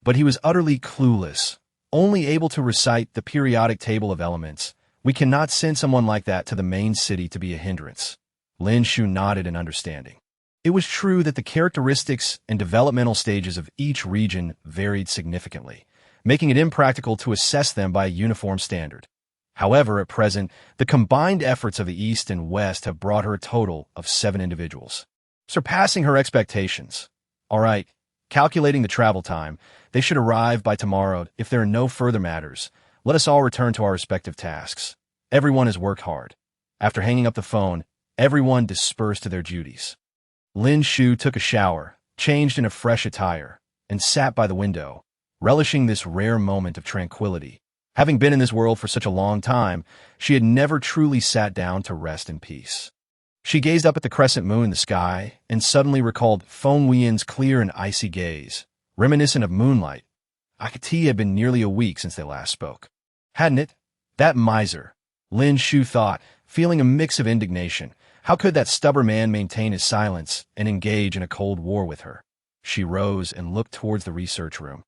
But he was utterly clueless, only able to recite the periodic table of elements. We cannot send someone like that to the main city to be a hindrance. Lin Shu nodded in understanding. It was true that the characteristics and developmental stages of each region varied significantly, making it impractical to assess them by a uniform standard. However, at present, the combined efforts of the East and West have brought her a total of 7 individuals, surpassing her expectations. All right, calculating the travel time, they should arrive by tomorrow. If there are no further matters, let us all return to our respective tasks. Everyone has worked hard. After hanging up the phone, everyone dispersed to their duties. Lin Shu took a shower, changed in a fresh attire, and sat by the window, relishing this rare moment of tranquility. Having been in this world for such a long time, she had never truly sat down to rest in peace. She gazed up at the crescent moon in the sky and suddenly recalled Feng Wuyan's clear and icy gaze, reminiscent of moonlight. It had been nearly a week since they last spoke. Hadn't it? That miser, Lin Shu thought, feeling a mix of indignation. How could that stubborn man maintain his silence and engage in a cold war with her? She rose and looked towards the research room.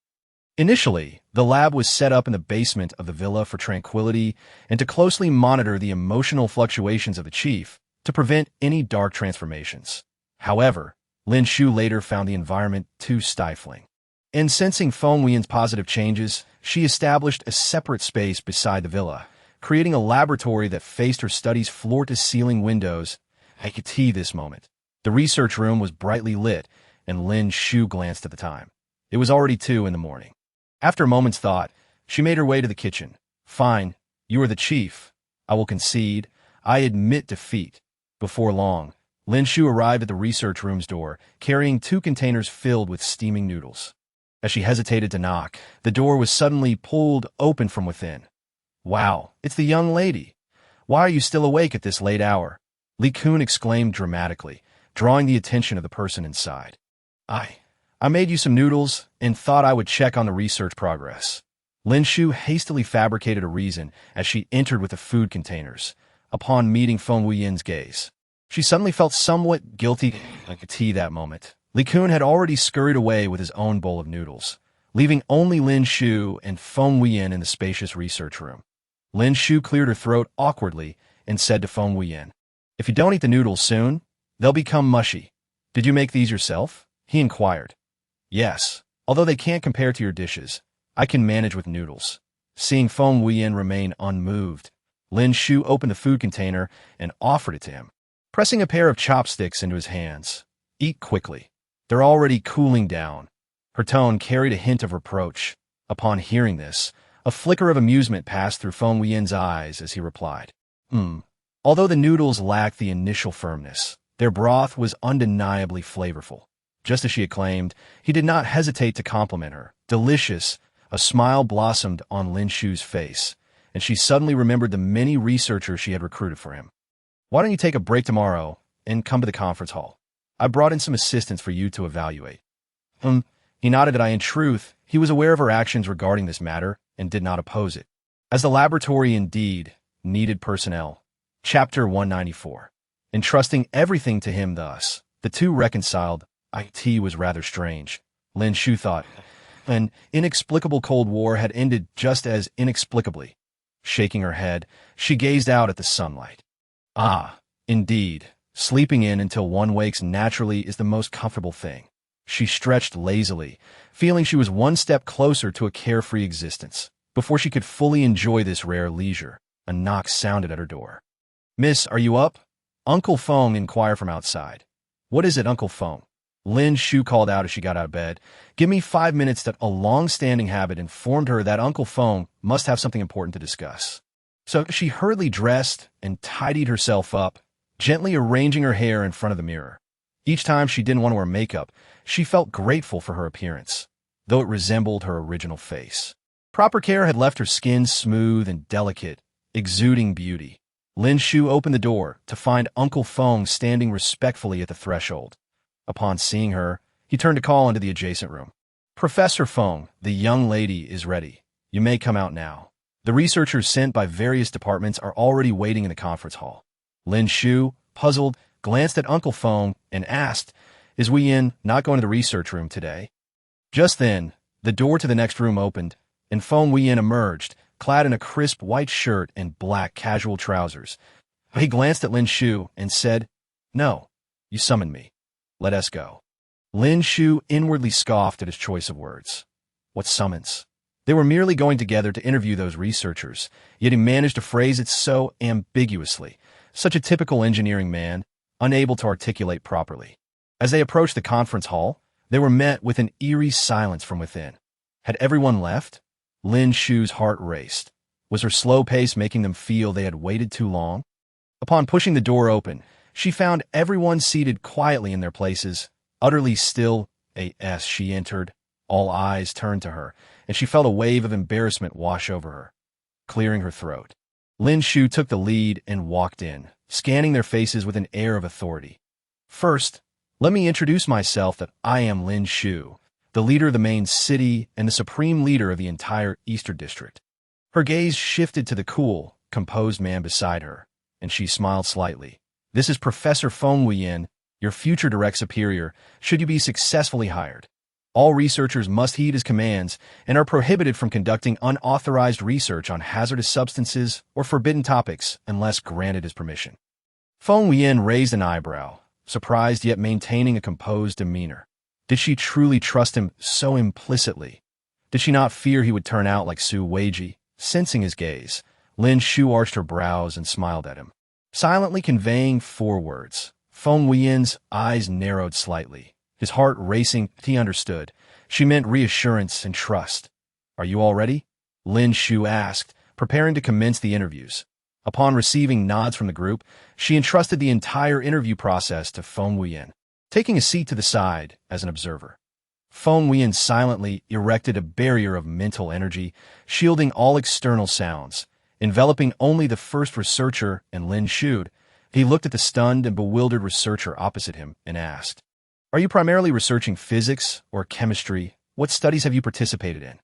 Initially, the lab was set up in the basement of the villa for tranquility and to closely monitor the emotional fluctuations of the chief to prevent any dark transformations. However, Lin Shu later found the environment too stifling. And sensing Feng Wuyan's positive changes, she established a separate space beside the villa, creating a laboratory that faced her study's floor-to-ceiling windows. I could see this moment. The research room was brightly lit, and Lin Shu glanced at the time. It was already 2 in the morning. After a moment's thought, she made her way to the kitchen. Fine, you are the chief. I will concede. I admit defeat. Before long, Lin Shu arrived at the research room's door, carrying 2 containers filled with steaming noodles. As she hesitated to knock, the door was suddenly pulled open from within. Wow, it's the young lady. Why are you still awake at this late hour? Li Kun exclaimed dramatically, drawing the attention of the person inside. I made you some noodles and thought I would check on the research progress. Lin Shu hastily fabricated a reason as she entered with the food containers. Upon meeting Feng Wuyan's gaze, she suddenly felt somewhat guilty. I could see that moment. Li Kun had already scurried away with his own bowl of noodles, leaving only Lin Shu and Feng Wuyan in the spacious research room. Lin Shu cleared her throat awkwardly and said to Feng Wuyan, "If you don't eat the noodles soon, they'll become mushy." "Did you make these yourself?" he inquired. "Yes, although they can't compare to your dishes. I can manage with noodles." Seeing Feng Wuyan remain unmoved, Lin Shu opened the food container and offered it to him, pressing a pair of chopsticks into his hands. "Eat quickly. They're already cooling down." Her tone carried a hint of reproach. Upon hearing this, a flicker of amusement passed through Feng Wuyan's eyes as he replied, Although the noodles lacked the initial firmness, their broth was undeniably flavorful. Just as she had claimed, he did not hesitate to compliment her. "Delicious." A smile blossomed on Lin Shu's face, and she suddenly remembered the many researchers she had recruited for him. "Why don't you take a break tomorrow and come to the conference hall? I brought in some assistants for you to evaluate." He nodded that in truth, he was aware of her actions regarding this matter and did not oppose it, as the laboratory indeed needed personnel. Chapter 194. Entrusting everything to him thus, the two reconciled. It was rather strange, Lin Shu thought. An inexplicable Cold War had ended just as inexplicably. Shaking her head, she gazed out at the sunlight. Indeed, sleeping in until one wakes naturally is the most comfortable thing. She stretched lazily, feeling she was one step closer to a carefree existence. Before she could fully enjoy this rare leisure, a knock sounded at her door. "Miss, are you up?" Uncle Feng inquired from outside. "What is it, Uncle Feng?" Lin Shu called out as she got out of bed. "Give me 5 minutes." That a long-standing habit informed her that Uncle Feng must have something important to discuss. So she hurriedly dressed and tidied herself up, gently arranging her hair in front of the mirror. Each time she didn't want to wear makeup, she felt grateful for her appearance, though it resembled her original face. Proper care had left her skin smooth and delicate, exuding beauty. Lin Shu opened the door to find Uncle Feng standing respectfully at the threshold. Upon seeing her, he turned to call into the adjacent room. "Professor Feng, the young lady is ready. You may come out now. The researchers sent by various departments are already waiting in the conference hall." Lin Shu, puzzled, glanced at Uncle Feng and asked, "Is Wuyan not going to the research room today?" Just then, the door to the next room opened, and Feng Wuyan emerged, clad in a crisp white shirt and black casual trousers. He glanced at Lin Shu and said, "No, you summoned me. Let us go." Lin Shu inwardly scoffed at his choice of words. What summons? They were merely going together to interview those researchers, yet he managed to phrase it so ambiguously, such a typical engineering man, unable to articulate properly. As they approached the conference hall, they were met with an eerie silence from within. Had everyone left? Lin Shu's heart raced. Was her slow pace making them feel they had waited too long? Upon pushing the door open, she found everyone seated quietly in their places, utterly still. As she entered, all eyes turned to her, and she felt a wave of embarrassment wash over her, clearing her throat. Lin Shu took the lead and walked in, scanning their faces with an air of authority. "First, let me introduce myself that I am Lin Shu, the leader of the main city and the supreme leader of the entire Eastern District." Her gaze shifted to the cool, composed man beside her, and she smiled slightly. "This is Professor Feng Wuyan, your future direct superior, should you be successfully hired. All researchers must heed his commands and are prohibited from conducting unauthorized research on hazardous substances or forbidden topics unless granted his permission." Feng Wuyan raised an eyebrow, surprised yet maintaining a composed demeanor. Did she truly trust him so implicitly? Did she not fear he would turn out like Su Weiji? Sensing his gaze, Lin Shu arched her brows and smiled at him, silently conveying 4 words. Feng Wuyan's eyes narrowed slightly, his heart racing. He understood. She meant reassurance and trust. "Are you all ready?" Lin Shu asked, preparing to commence the interviews. Upon receiving nods from the group, she entrusted the entire interview process to Feng Wuyan, taking a seat to the side as an observer. Feng Wuyan silently erected a barrier of mental energy, shielding all external sounds, enveloping only the first researcher and Lin Shu. He looked at the stunned and bewildered researcher opposite him and asked, "Are you primarily researching physics or chemistry? What studies have you participated in?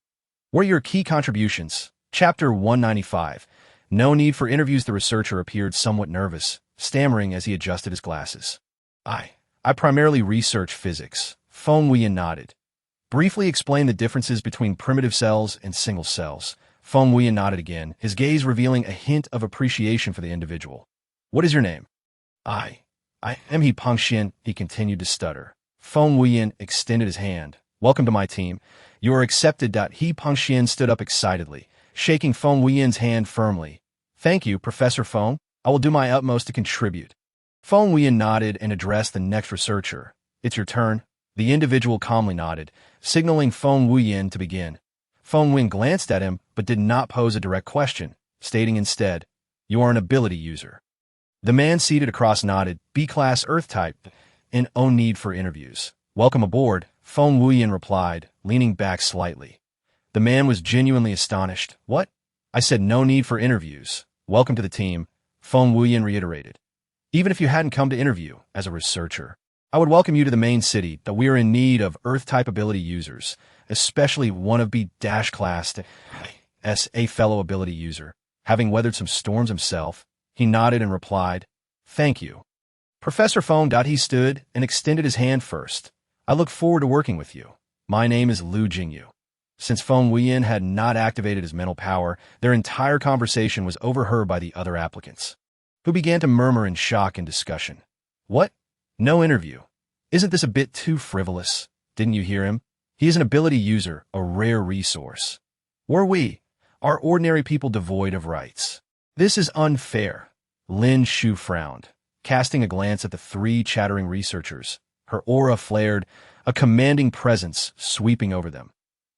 What are your key contributions?" Chapter 195. No need for interviews. The researcher appeared somewhat nervous, stammering as he adjusted his glasses. I primarily research physics." Feng Wuyan nodded. "Briefly explain the differences between primitive cells and single cells." Feng Wuyan nodded again, his gaze revealing a hint of appreciation for the individual. "What is your name?" I am He Pengxian," he continued to stutter. Feng Wuyan extended his hand. "Welcome to my team. You are accepted." He Pengxian stood up excitedly, shaking Feng Wuyan's hand firmly. "Thank you, Professor Feng. I will do my utmost to contribute." Feng Wuyan nodded and addressed the next researcher. "It's your turn." The individual calmly nodded, signaling Feng Wuyan to begin. Feng Wuyan glanced at him but did not pose a direct question, stating instead, "You are an ability user." The man seated across nodded. "B-class Earth type, and no need for interviews." "Welcome aboard," Feng Wuyan replied, leaning back slightly. The man was genuinely astonished. "What?" "I said no need for interviews. Welcome to the team," Feng Wuyan reiterated. "Even if you hadn't come to interview as a researcher, I would welcome you to the main city. That we are in need of Earth-type ability users, especially one of B-class as a fellow ability user. Having weathered some storms himself, he nodded and replied, "Thank you." Professor Feng. He stood and extended his hand first. "I look forward to working with you. My name is Lu Jingyu." Since Feng Wuyan had not activated his mental power, their entire conversation was overheard by the other applicants, who began to murmur in shock and discussion. "What? No interview? Isn't this a bit too frivolous? Didn't you hear him? He is an ability user, a rare resource. We are ordinary people devoid of rights. This is unfair." Lin Shu frowned, casting a glance at the 3 chattering researchers. Her aura flared, a commanding presence sweeping over them.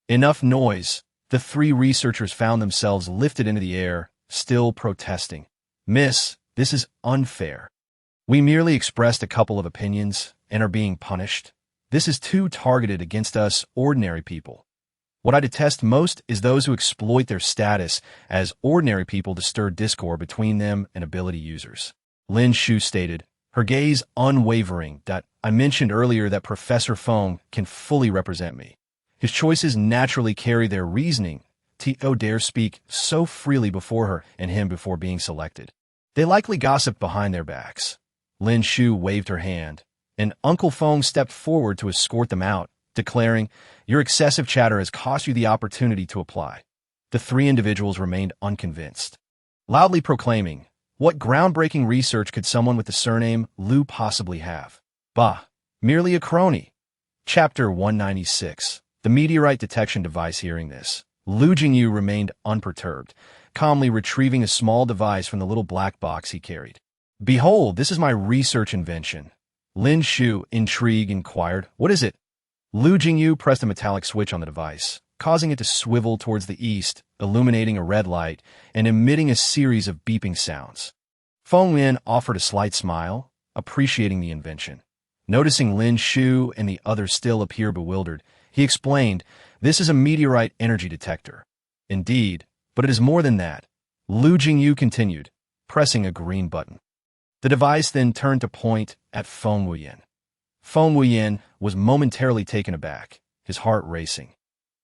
Enough noise. The 3 researchers found themselves lifted into the air, still protesting. "Miss, this is unfair. We merely expressed a couple of opinions and are being punished. This is too targeted against us ordinary people. What I detest most is those who exploit their status as ordinary people to stir discord between them and ability users." Lin Shu stated, her gaze unwavering. "I mentioned earlier that Professor Feng can fully represent me. His choices naturally carry their reasoning. To dare speak so freely before her and him before being selected. They likely gossiped behind their backs." Lin Shu waved her hand, and Uncle Feng stepped forward to escort them out, declaring, "Your excessive chatter has cost you the opportunity to apply." The 3 individuals remained unconvinced, loudly proclaiming, "What groundbreaking research could someone with the surname Lu possibly have? Bah, merely a crony." Chapter 196. The meteorite detection device. Hearing this, Lu Jingyu remained unperturbed, calmly retrieving a small device from the little black box he carried. "Behold, this is my research invention." Lin Shu, intrigued, inquired, "What is it?" Lu Jingyu pressed a metallic switch on the device, causing it to swivel towards the east, illuminating a red light and emitting a series of beeping sounds. Feng Wuyan offered a slight smile, appreciating the invention. Noticing Lin Shu and the others still appear bewildered, he explained, "This is a meteorite energy detector." "Indeed, but it is more than that," Lu Jingyu continued, pressing a green button. The device then turned to point at Feng Wuyan. Feng Wuyan was momentarily taken aback, his heart racing.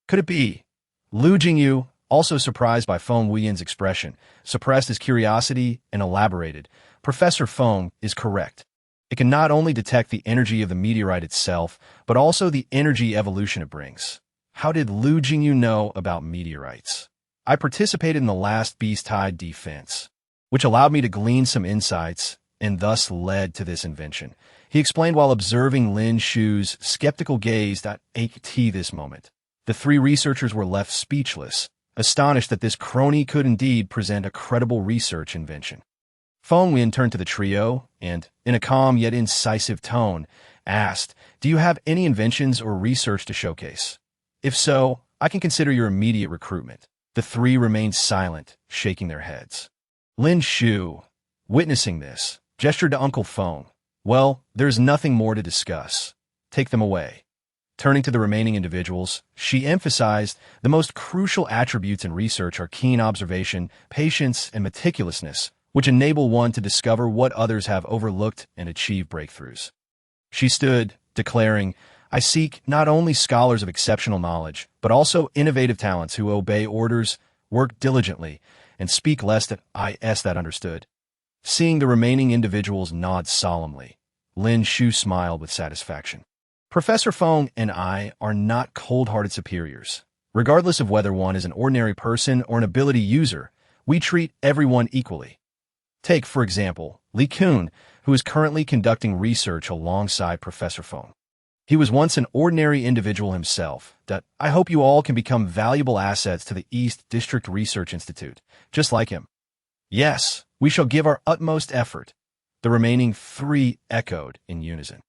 Could it be? Lu Jingyu, also surprised by Feng Wuyan's expression, suppressed his curiosity and elaborated, "Professor Feng is correct. It can not only detect the energy of the meteorite itself, but also the energy evolution it brings." How did Lu Jingyu know about meteorites? "I participated in the last Beast Tide defense, which allowed me to glean some insights and thus led to this invention," he explained while observing Lin Shu's skeptical gaze. At this moment, the 3 researchers were left speechless, astonished that this crony could indeed present a credible research invention. Feng Wuyan turned to the trio and, in a calm yet incisive tone, asked, "Do you have any inventions or research to showcase? If so, I can consider your immediate recruitment." The three remained silent, shaking their heads. Lin Shu, witnessing this, gestured to Uncle Feng. "Well, there's nothing more to discuss. Take them away." Turning to the remaining individuals, she emphasized the most crucial attributes in research are keen observation, patience, and meticulousness, which enable one to discover what others have overlooked and achieve breakthroughs. She stood, declaring, "I seek not only scholars of exceptional knowledge, but also innovative talents who obey orders, work diligently, and speak less than is that understood." Seeing the remaining individuals nod solemnly, Lin Shu smiled with satisfaction. "Professor Feng and I are not cold-hearted superiors. Regardless of whether one is an ordinary person or an ability user, we treat everyone equally. Take, for example, Li Kun, who is currently conducting research alongside Professor Feng. He was once an ordinary individual himself. I hope you all can become valuable assets to the East District Research Institute, just like him." "Yes, we shall give our utmost effort," the remaining three echoed in unison.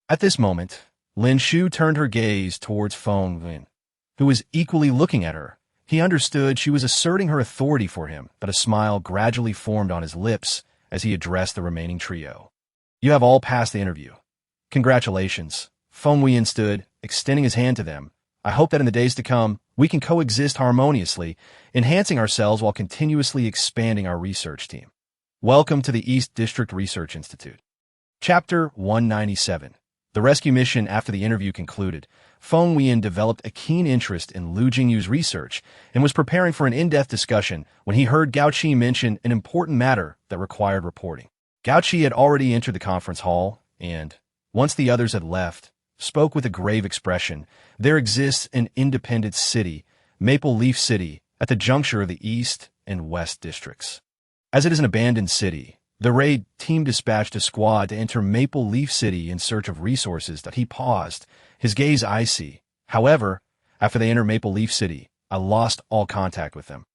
At this moment, Lin Shu turned her gaze towards Feng Wuyan, who was equally looking at her. He understood she was asserting her authority for him, but a smile gradually formed on his lips as he addressed the remaining trio. "You have all passed the interview. Congratulations." Feng Wuyan stood, extending his hand to them. "I hope that in the days to come, we can coexist harmoniously, enhancing ourselves while continuously expanding our research team. Welcome to the East District Research Institute." Chapter 197. The rescue mission. After the interview concluded, Feng Wuyan developed a keen interest in Lu Jingyu's research and was preparing for an in-depth discussion when he heard Gao Qi mention an important matter that required reporting. Gao Qi had already entered the conference hall and, once the others had left, spoke with a grave expression. "There exists an independent city, Maple Leaf City, at the juncture of the East and West districts. As it is an abandoned city, the raid team dispatched a squad to enter Maple Leaf City in search of resources." He paused, his gaze icy. "However, after they entered Maple Leaf City, I lost all contact with them."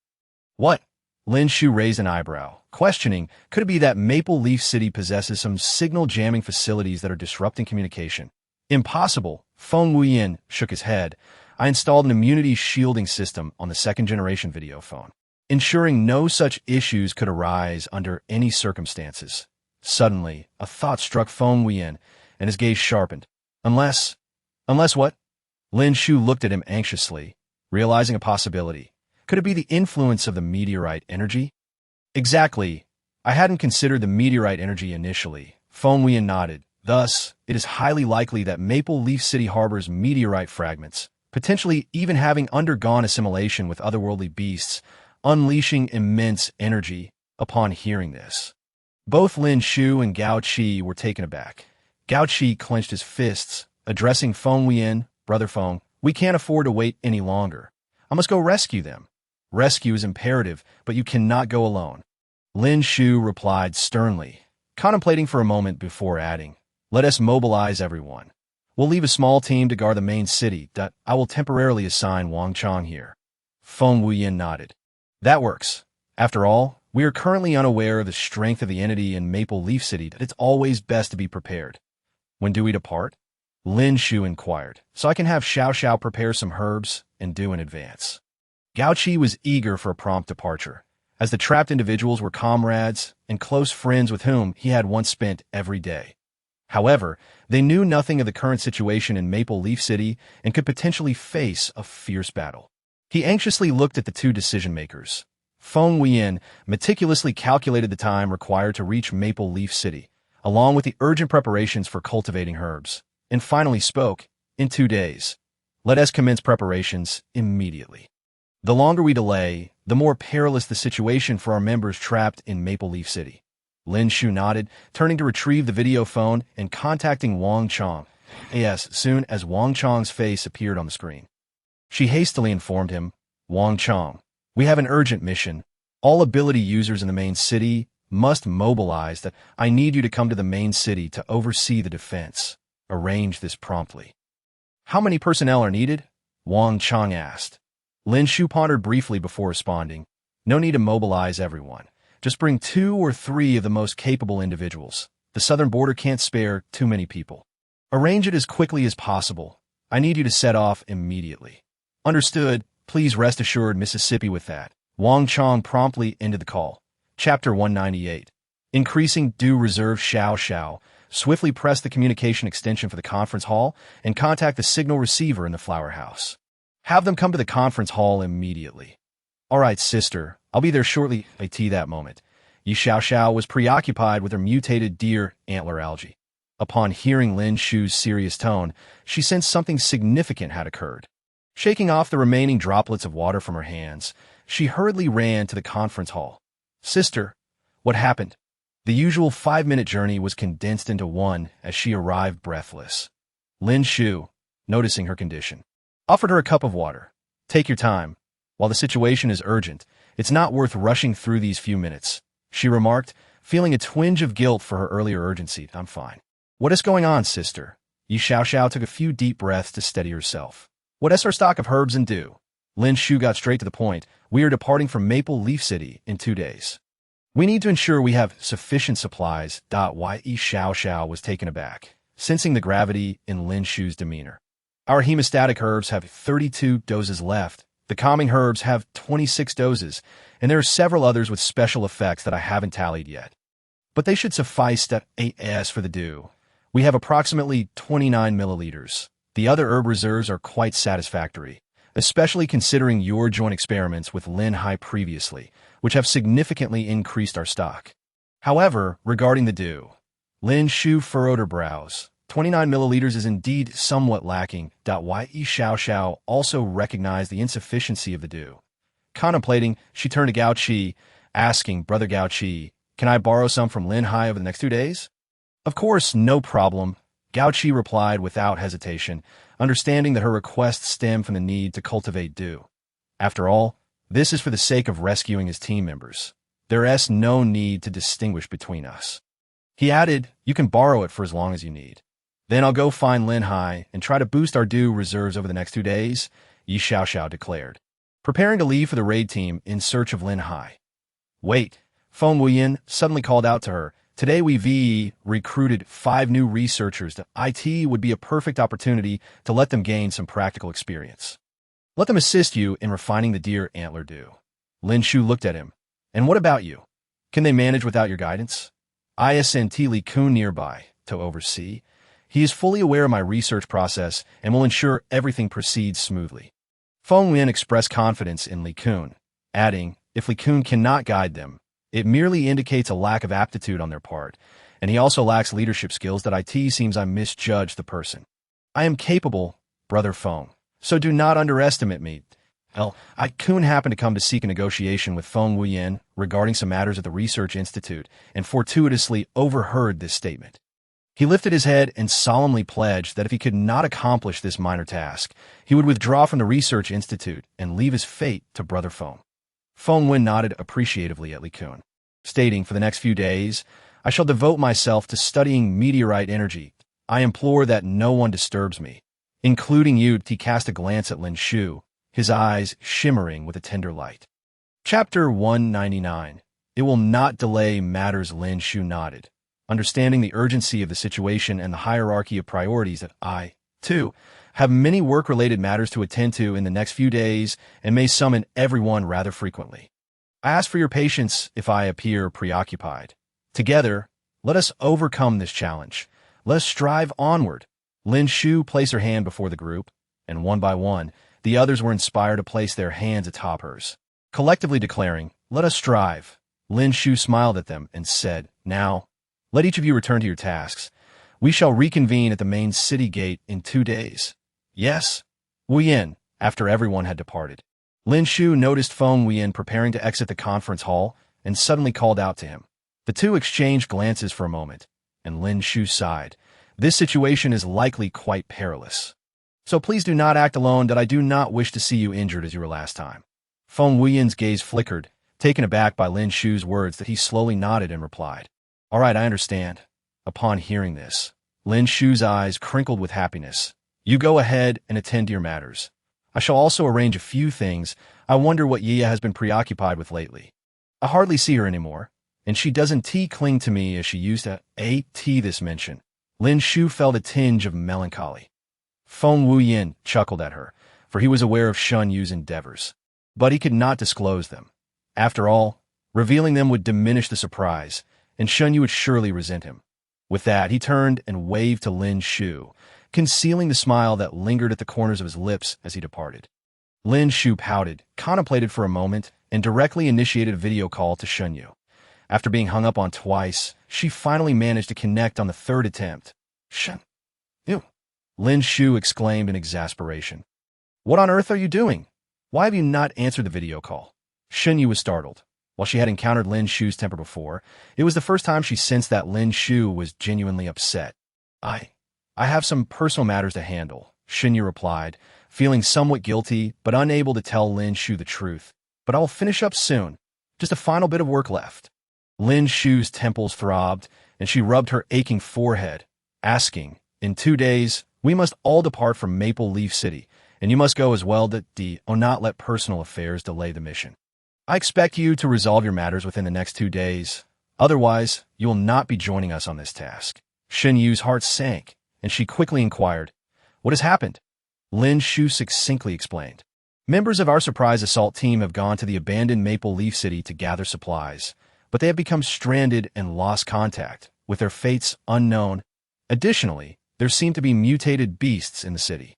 "What?" Lin Shu raised an eyebrow, questioning, could it be that Maple Leaf City possesses some signal jamming facilities that are disrupting communication? "Impossible." Feng Wuyan shook his head. "I installed an immunity shielding system on the second-generation video phone, ensuring no such issues could arise under any circumstances." Suddenly, a thought struck Feng Wuyan, and his gaze sharpened. Unless what?" Lin Shu looked at him anxiously, realizing a possibility. Could it be the influence of the meteorite energy? "Exactly. I hadn't considered the meteorite energy initially." Feng Wuyan nodded. "Thus, it is highly likely that Maple Leaf City harbors meteorite fragments, potentially even having undergone assimilation with otherworldly beasts, unleashing immense energy." Upon hearing this, both Lin Shu and Gao Qi were taken aback. Gao Qi clenched his fists, addressing Feng Wuyan. "Brother Feng, we can't afford to wait any longer. I must go rescue them." "Rescue is imperative, but you cannot go alone," Lin Shu replied sternly, contemplating for a moment before adding, "Let us mobilize everyone. We'll leave a small team to guard the main city. I will temporarily assign Wang Chang here." Feng Wuyan nodded. "That works. After all, we are currently unaware of the strength of the entity in Maple Leaf City. It's always best to be prepared." "When do we depart?" Lin Shu inquired. "So I can have Xiao Xiao prepare some herbs and due in advance." Gao Qi was eager for a prompt departure, as the trapped individuals were comrades and close friends with whom he had once spent every day. However, they knew nothing of the current situation in Maple Leaf City and could potentially face a fierce battle. He anxiously looked at the two decision-makers. Feng Wuyan meticulously calculated the time required to reach Maple Leaf City, along with the urgent preparations for cultivating herbs, and finally spoke, "In 2 days. Let us commence preparations immediately. The longer we delay, the more perilous the situation for our members trapped in Maple Leaf City." Lin Shu nodded, turning to retrieve the video phone and contacting Wang Chang as soon as Wang Chang's face appeared on the screen. She hastily informed him, "Wang Chang, we have an urgent mission. All ability users in the main city must mobilize. I need you to come to the main city to oversee the defense. Arrange this promptly." "How many personnel are needed?" Wang Chang asked. Lin Shu pondered briefly before responding. No need to mobilize everyone. Just bring 2 or 3 of the most capable individuals. The southern border can't spare too many people. Arrange it as quickly as possible. I need you to set off immediately. Understood. Please rest assured, Mississippi, with that. Wang Chong promptly ended the call. Chapter 198. Increasing due reserve. Shao. Swiftly press the communication extension for the conference hall and contact the signal receiver in the flower house. Have them come to the conference hall immediately. All right, sister. I'll be there shortly. At that moment, Yi Xiao was preoccupied with her mutated deer antler algae. Upon hearing Lin Shu's serious tone, she sensed something significant had occurred. Shaking off the remaining droplets of water from her hands, she hurriedly ran to the conference hall. Sister, what happened? The usual 5-minute journey was condensed into one as she arrived breathless. Lin Shu, noticing her condition, offered her a cup of water. Take your time. While the situation is urgent, it's not worth rushing through these few minutes, she remarked, feeling a twinge of guilt for her earlier urgency. I'm fine. What is going on, sister? Yi Xiao took a few deep breaths to steady herself. What is our stock of herbs and dew? Lin Shu got straight to the point. We are departing from Maple Leaf City in 2 days. We need to ensure we have sufficient supplies. Yi Xiao was taken aback, sensing the gravity in Lin Shu's demeanor. Our hemostatic herbs have 32 doses left. The calming herbs have 26 doses, and there are several others with special effects that I haven't tallied yet. But they should suffice. 8s for the dew. We have approximately 29 milliliters. The other herb reserves are quite satisfactory, especially considering your joint experiments with Lin Hai previously, which have significantly increased our stock. However, regarding the dew, Lin Shu furrowed her brows. 29 milliliters is indeed somewhat lacking. Yi Xiao also recognized the insufficiency of the dew. Contemplating, she turned to Gao Qi, asking, Brother Gao Qi, can I borrow some from Lin Hai over the next 2 days? Of course, no problem, Gao Qi replied without hesitation, understanding that her request stemmed from the need to cultivate dew. After all, this is for the sake of rescuing his team members. There is no need to distinguish between us. He added, you can borrow it for as long as you need. Then I'll go find Lin Hai and try to boost our dew reserves over the next 2 days, Yi Xiao declared, preparing to leave for the raid team in search of Lin Hai. Wait, Feng Wuyan suddenly called out to her. Today we recruited 5 new researchers. It would be a perfect opportunity to let them gain some practical experience. Let them assist you in refining the deer antler dew. Lin Shu looked at him. And what about you? Can they manage without your guidance? I sent Li Kun nearby to oversee. He is fully aware of my research process and will ensure everything proceeds smoothly. Feng Wuyan expressed confidence in Li Kun, adding, if Li Kun cannot guide them, it merely indicates a lack of aptitude on their part, and he also lacks leadership skills. It seems I misjudged the person. I am capable, Brother Feng, so do not underestimate me. Kun happened to come to seek a negotiation with Feng Wuyan regarding some matters at the Research Institute and fortuitously overheard this statement. He lifted his head and solemnly pledged that if he could not accomplish this minor task, he would withdraw from the Research Institute and leave his fate to Brother Feng. Feng Wuyan nodded appreciatively at Li Kun, stating, for the next few days, I shall devote myself to studying meteorite energy. I implore that no one disturbs me, including you. He cast a glance at Lin Shu, his eyes shimmering with a tender light. Chapter 199. It will not delay matters. Lin Shu nodded, understanding the urgency of the situation and the hierarchy of priorities that I, too, have many work-related matters to attend to in the next few days and may summon everyone rather frequently. I ask for your patience if I appear preoccupied. Together, let us overcome this challenge. Let us strive onward. Lin Shu placed her hand before the group, and one by one, the others were inspired to place their hands atop hers, collectively declaring, let us strive. Lin Shu smiled at them and said, now, let each of you return to your tasks. We shall reconvene at the main city gate in 2 days. Yes? Wuyan, after everyone had departed. Lin Shu noticed Feng Wuyan preparing to exit the conference hall and suddenly called out to him. The two exchanged glances for a moment, and Lin Shu sighed. This situation is likely quite perilous. So please do not act alone. I do not wish to see you injured as you were last time. Feng Wuyan's gaze flickered, taken aback by Lin Shu's words that he slowly nodded and replied. All right, I understand. Upon hearing this, Lin Shu's eyes crinkled with happiness. You go ahead and attend to your matters. I shall also arrange a few things. I wonder what Yia has been preoccupied with lately. I hardly see her anymore, and she doesn't cling to me as she used to. This mention. Lin Shu felt a tinge of melancholy. Feng Wuyan chuckled at her, for he was aware of Shun Yu's endeavors. But he could not disclose them. After all, revealing them would diminish the surprise, and Shun Yu would surely resent him. With that, he turned and waved to Lin Shu, concealing the smile that lingered at the corners of his lips as he departed. Lin Shu pouted, contemplated for a moment, and directly initiated a video call to Shun Yu. After being hung up on twice, she finally managed to connect on the third attempt. Shun Yu! Lin Shu exclaimed in exasperation. What on earth are you doing? Why have you not answered the video call? Shun Yu was startled. While she had encountered Lin Shu's temper before, it was the first time she sensed that Lin Shu was genuinely upset. I have some personal matters to handle, Shun Yu replied, feeling somewhat guilty but unable to tell Lin Shu the truth. But I will finish up soon. Just a final bit of work left. Lin Shu's temples throbbed, and she rubbed her aching forehead, asking, In 2 days, we must all depart from Maple Leaf City, and you must go as well. Not let personal affairs delay the mission. I expect you to resolve your matters within the next 2 days. Otherwise, you will not be joining us on this task. Shun Yu's heart sank, and she quickly inquired, What has happened? Lin Shu succinctly explained. Members of our surprise assault team have gone to the abandoned Maple Leaf City to gather supplies, but they have become stranded and lost contact, with their fates unknown. Additionally, there seem to be mutated beasts in the city.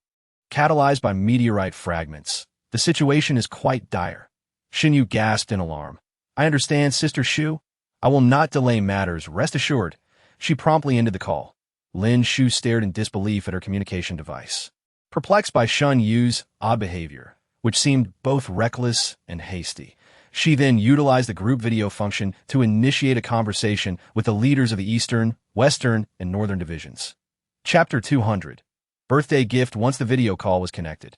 Catalyzed by meteorite fragments, the situation is quite dire. Shun Yu gasped in alarm. I understand, Sister Shu. I will not delay matters, rest assured. She promptly ended the call. Lin Shu stared in disbelief at her communication device, perplexed by Shun Yu's odd behavior, which seemed both reckless and hasty. She then utilized the group video function to initiate a conversation with the leaders of the Eastern, Western, and Northern divisions. Chapter 200. Birthday gift. Once the video call was connected,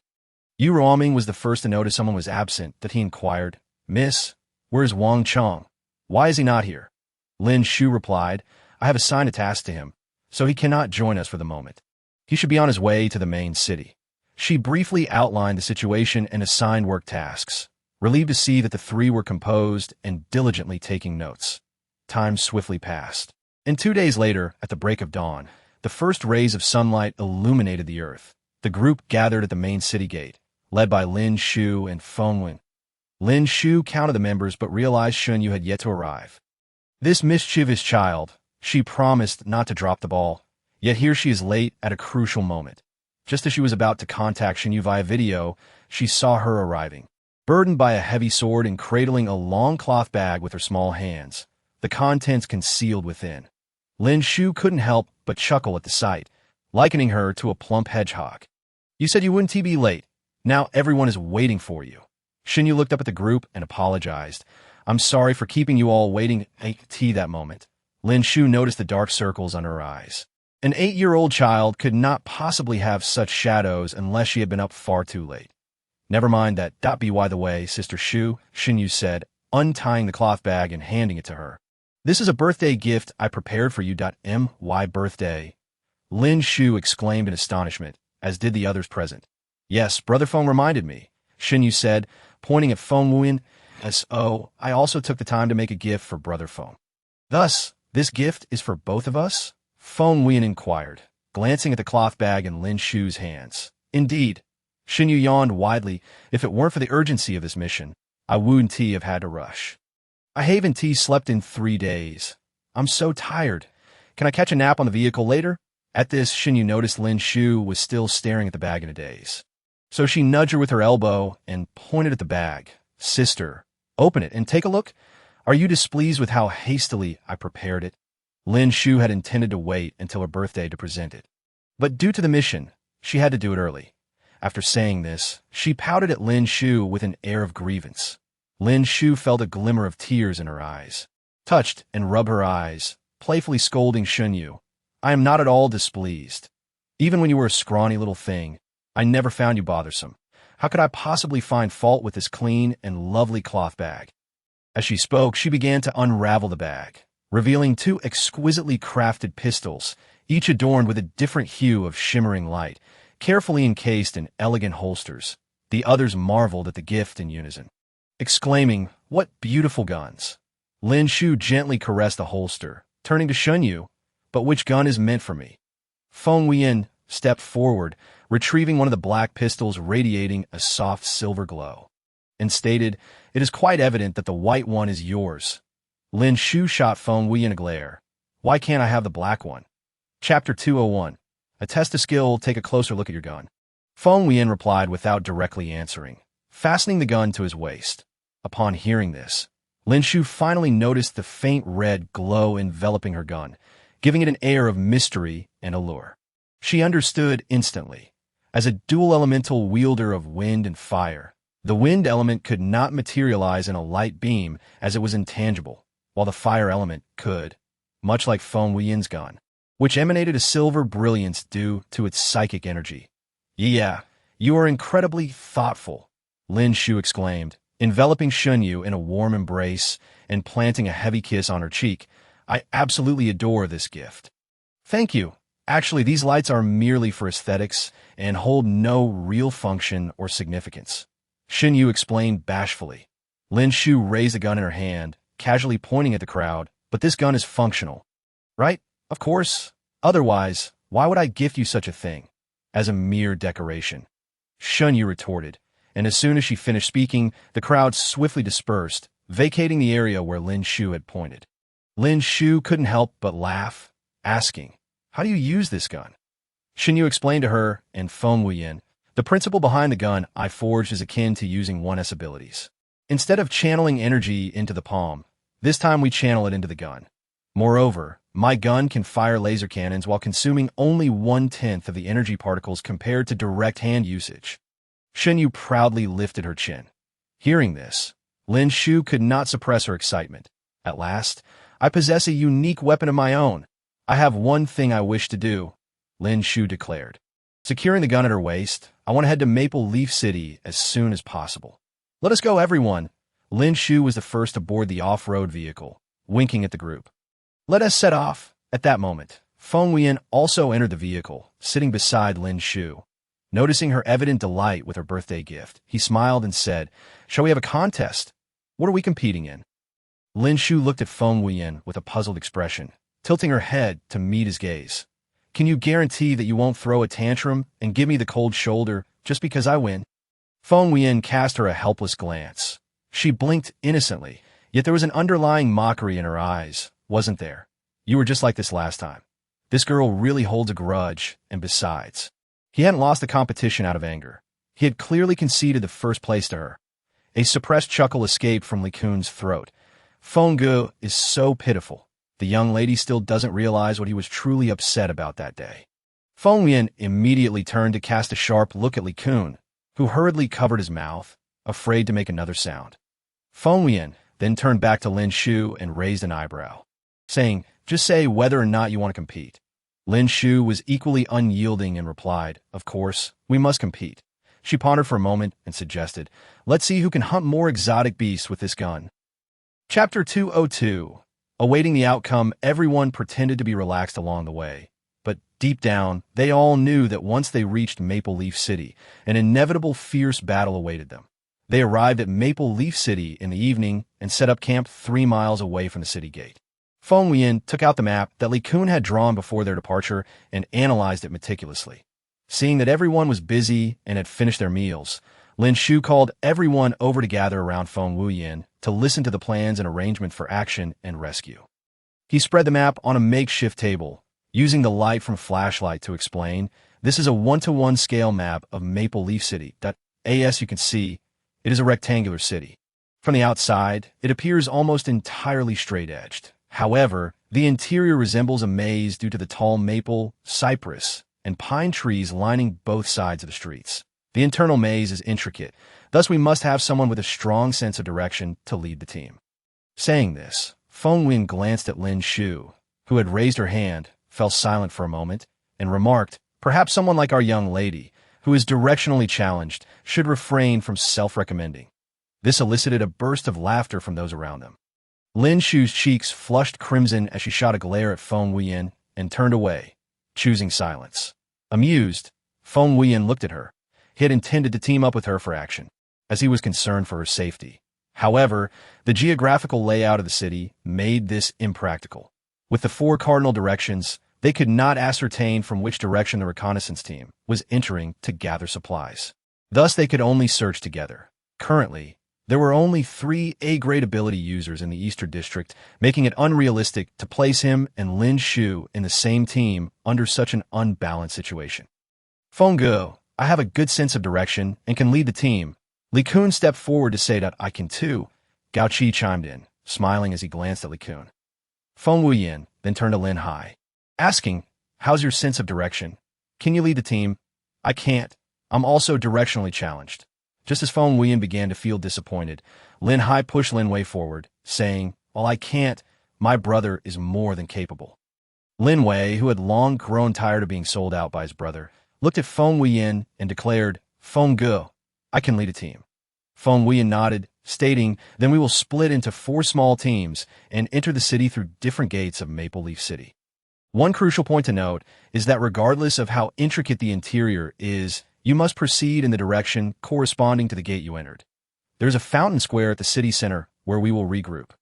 Yu Ruoming was the first to notice someone was absent. That he inquired, Miss, where's Wang Chong? Why is he not here? Lin Shu replied, I have assigned a task to him, so he cannot join us for the moment. He should be on his way to the main city. She briefly outlined the situation and assigned work tasks, relieved to see that the three were composed and diligently taking notes. Time swiftly passed. And 2 days later, at the break of dawn, the first rays of sunlight illuminated the earth. The group gathered at the main city gate, led by Lin Shu and Feng Wuyan. Lin Shu counted the members but realized Shun Yu had yet to arrive. This mischievous child, she promised not to drop the ball, yet here she is late at a crucial moment. Just as she was about to contact Shun Yu via video, she saw her arriving, burdened by a heavy sword and cradling a long cloth bag with her small hands, the contents concealed within. Lin Shu couldn't help but chuckle at the sight, likening her to a plump hedgehog. You said you wouldn't be late. Now everyone is waiting for you. Shun Yu looked up at the group and apologized. I'm sorry for keeping you all waiting that moment. Lin Shu noticed the dark circles under her eyes. An 8-year-old child could not possibly have such shadows unless she had been up far too late. Never mind that. By the way, Sister Shu, Shun Yu said, untying the cloth bag and handing it to her. This is a birthday gift I prepared for you. My birthday. Lin Shu exclaimed in astonishment, as did the others present. Yes, Brother Feng reminded me, Shun Yu said, pointing at Feng Wuyan. I also took the time to make a gift for Brother Feng. Thus, this gift is for both of us? Feng Wuyan inquired, glancing at the cloth bag in Lin Shu's hands. Indeed. Shun Yu yawned widely. If it weren't for the urgency of this mission, I wouldn't have had to rush. I haven't slept in 3 days. I'm so tired. Can I catch a nap on the vehicle later? At this, Shun Yu noticed Lin Shu was still staring at the bag in a daze. So she nudged her with her elbow and pointed at the bag. Sister, open it and take a look. Are you displeased with how hastily I prepared it? Lin Shu had intended to wait until her birthday to present it. But due to the mission, she had to do it early. After saying this, she pouted at Lin Shu with an air of grievance. Lin Shu felt a glimmer of tears in her eyes, touched and rubbed her eyes, playfully scolding Shun Yu. I am not at all displeased. Even when you were a scrawny little thing, I never found you bothersome. How could I possibly find fault with this clean and lovely cloth bag? As she spoke, she began to unravel the bag, revealing 2 exquisitely crafted pistols, each adorned with a different hue of shimmering light, carefully encased in elegant holsters. The others marveled at the gift in unison, exclaiming, "What beautiful guns!" Lin Shu gently caressed the holster, turning to Shunyu, "But which gun is meant for me?" Feng Wuyan stepped forward, retrieving one of the black pistols radiating a soft silver glow, and stated, "It is quite evident that the white one is yours." Lin Shu shot Feng Wuyan a glare. "Why can't I have the black one?" Chapter 201. A test of skill, take a closer look at your gun. Feng Wuyan replied without directly answering, fastening the gun to his waist. Upon hearing this, Lin Shu finally noticed the faint red glow enveloping her gun, giving it an air of mystery and allure. She understood instantly. As a dual elemental wielder of wind and fire, the wind element could not materialize in a light beam as it was intangible, while the fire element could, much like Feng Wuyan's gun, which emanated a silver brilliance due to its psychic energy. "Yeah, you are incredibly thoughtful," Lin Shu exclaimed, enveloping Shunyu in a warm embrace and planting a heavy kiss on her cheek. "I absolutely adore this gift." "Thank you. Actually, these lights are merely for aesthetics and hold no real function or significance," Shunyu explained bashfully. Lin Shu raised the gun in her hand, casually pointing at the crowd. "But this gun is functional, right? Of course. Otherwise, why would I gift you such a thing? As a mere decoration," Shunyu retorted, and as soon as she finished speaking, the crowd swiftly dispersed, vacating the area where Lin Shu had pointed. Lin Shu couldn't help but laugh, asking, "How do you use this gun?" Shunyu explained to her and Feng Wuyan, "The principle behind the gun I forged is akin to using 1S abilities. Instead of channeling energy into the palm, this time we channel it into the gun. Moreover, my gun can fire laser cannons while consuming only 1/10 of the energy particles compared to direct hand usage." Shunyu proudly lifted her chin. Hearing this, Lin Shu could not suppress her excitement. "At last, I possess a unique weapon of my own. I have one thing I wish to do," Lin Shu declared. Securing the gun at her waist, "I want to head to Maple Leaf City as soon as possible." "Let us go, everyone." Lin Shu was the first aboard the off-road vehicle, winking at the group. "Let us set off." At that moment, Feng Wuyan also entered the vehicle, sitting beside Lin Shu. Noticing her evident delight with her birthday gift, he smiled and said, "Shall we have a contest? What are we competing in?" Lin Shu looked at Feng Wuyan with a puzzled expression, tilting her head to meet his gaze. "Can you guarantee that you won't throw a tantrum and give me the cold shoulder just because I win?" Feng Wuyan cast her a helpless glance. She blinked innocently, yet there was an underlying mockery in her eyes, wasn't there? "You were just like this last time. This girl really holds a grudge, and besides..." He hadn't lost the competition out of anger. He had clearly conceded the first place to her. A suppressed chuckle escaped from Li Kun's throat. "Feng Gu is so pitiful. The young lady still doesn't realize what he was truly upset about that day." Feng Wuyan immediately turned to cast a sharp look at Li Kun, who hurriedly covered his mouth, afraid to make another sound. Feng Wuyan then turned back to Lin Shu and raised an eyebrow, saying, "Just say whether or not you want to compete." Lin Shu was equally unyielding and replied, "Of course, we must compete." She pondered for a moment and suggested, "Let's see who can hunt more exotic beasts with this gun." Chapter 202. Awaiting the outcome, everyone pretended to be relaxed along the way. But deep down, they all knew that once they reached Maple Leaf City, an inevitable fierce battle awaited them. They arrived at Maple Leaf City in the evening and set up camp 3 miles away from the city gate. Feng Wuyan took out the map that Li Kun had drawn before their departure and analyzed it meticulously. Seeing that everyone was busy and had finished their meals, Lin Shu called everyone over to gather around Feng Wuyan to listen to the plans and arrangement for action and rescue. He spread the map on a makeshift table, using the light from a flashlight to explain, "This is a 1-to-1 scale map of Maple Leaf City. As you can see, it is a rectangular city. From the outside, it appears almost entirely straight-edged. However, the interior resembles a maze due to the tall maple, cypress, and pine trees lining both sides of the streets. The internal maze is intricate, thus we must have someone with a strong sense of direction to lead the team." Saying this, Feng Wuyan glanced at Lin Shu, who had raised her hand, fell silent for a moment, and remarked, "Perhaps someone like our young lady, who is directionally challenged, should refrain from self-recommending." This elicited a burst of laughter from those around them. Lin Shu's cheeks flushed crimson as she shot a glare at Feng Wuyan and turned away, choosing silence. Amused, Feng Wuyan looked at her. He had intended to team up with her for action, as he was concerned for her safety. However, the geographical layout of the city made this impractical. With the 4 cardinal directions, they could not ascertain from which direction the reconnaissance team was entering to gather supplies. Thus, they could only search together. Currently, there were only 3 A-grade ability users in the Eastern District, making it unrealistic to place him and Lin Shu in the same team under such an unbalanced situation. Feng Wuyan, I have a good sense of direction and can lead the team. Li Kun stepped forward to say that I can too. Gao Qi chimed in, smiling as he glanced at Li Kun. Feng Wuyan then turned to Lin Hai, asking, how's your sense of direction? Can you lead the team? I can't. I'm also directionally challenged. Just as Feng Wuyan began to feel disappointed, Lin Hai pushed Lin Wei forward, saying, while I can't, my brother is more than capable. Lin Wei, who had long grown tired of being sold out by his brother, looked at Feng Wuyan and declared, Feng Wuyan, I can lead a team. Feng Wuyan nodded, stating, then we will split into 4 small teams and enter the city through different gates of Maple Leaf City. One crucial point to note is that regardless of how intricate the interior is, you must proceed in the direction corresponding to the gate you entered. There's a fountain square at the city center where we will regroup.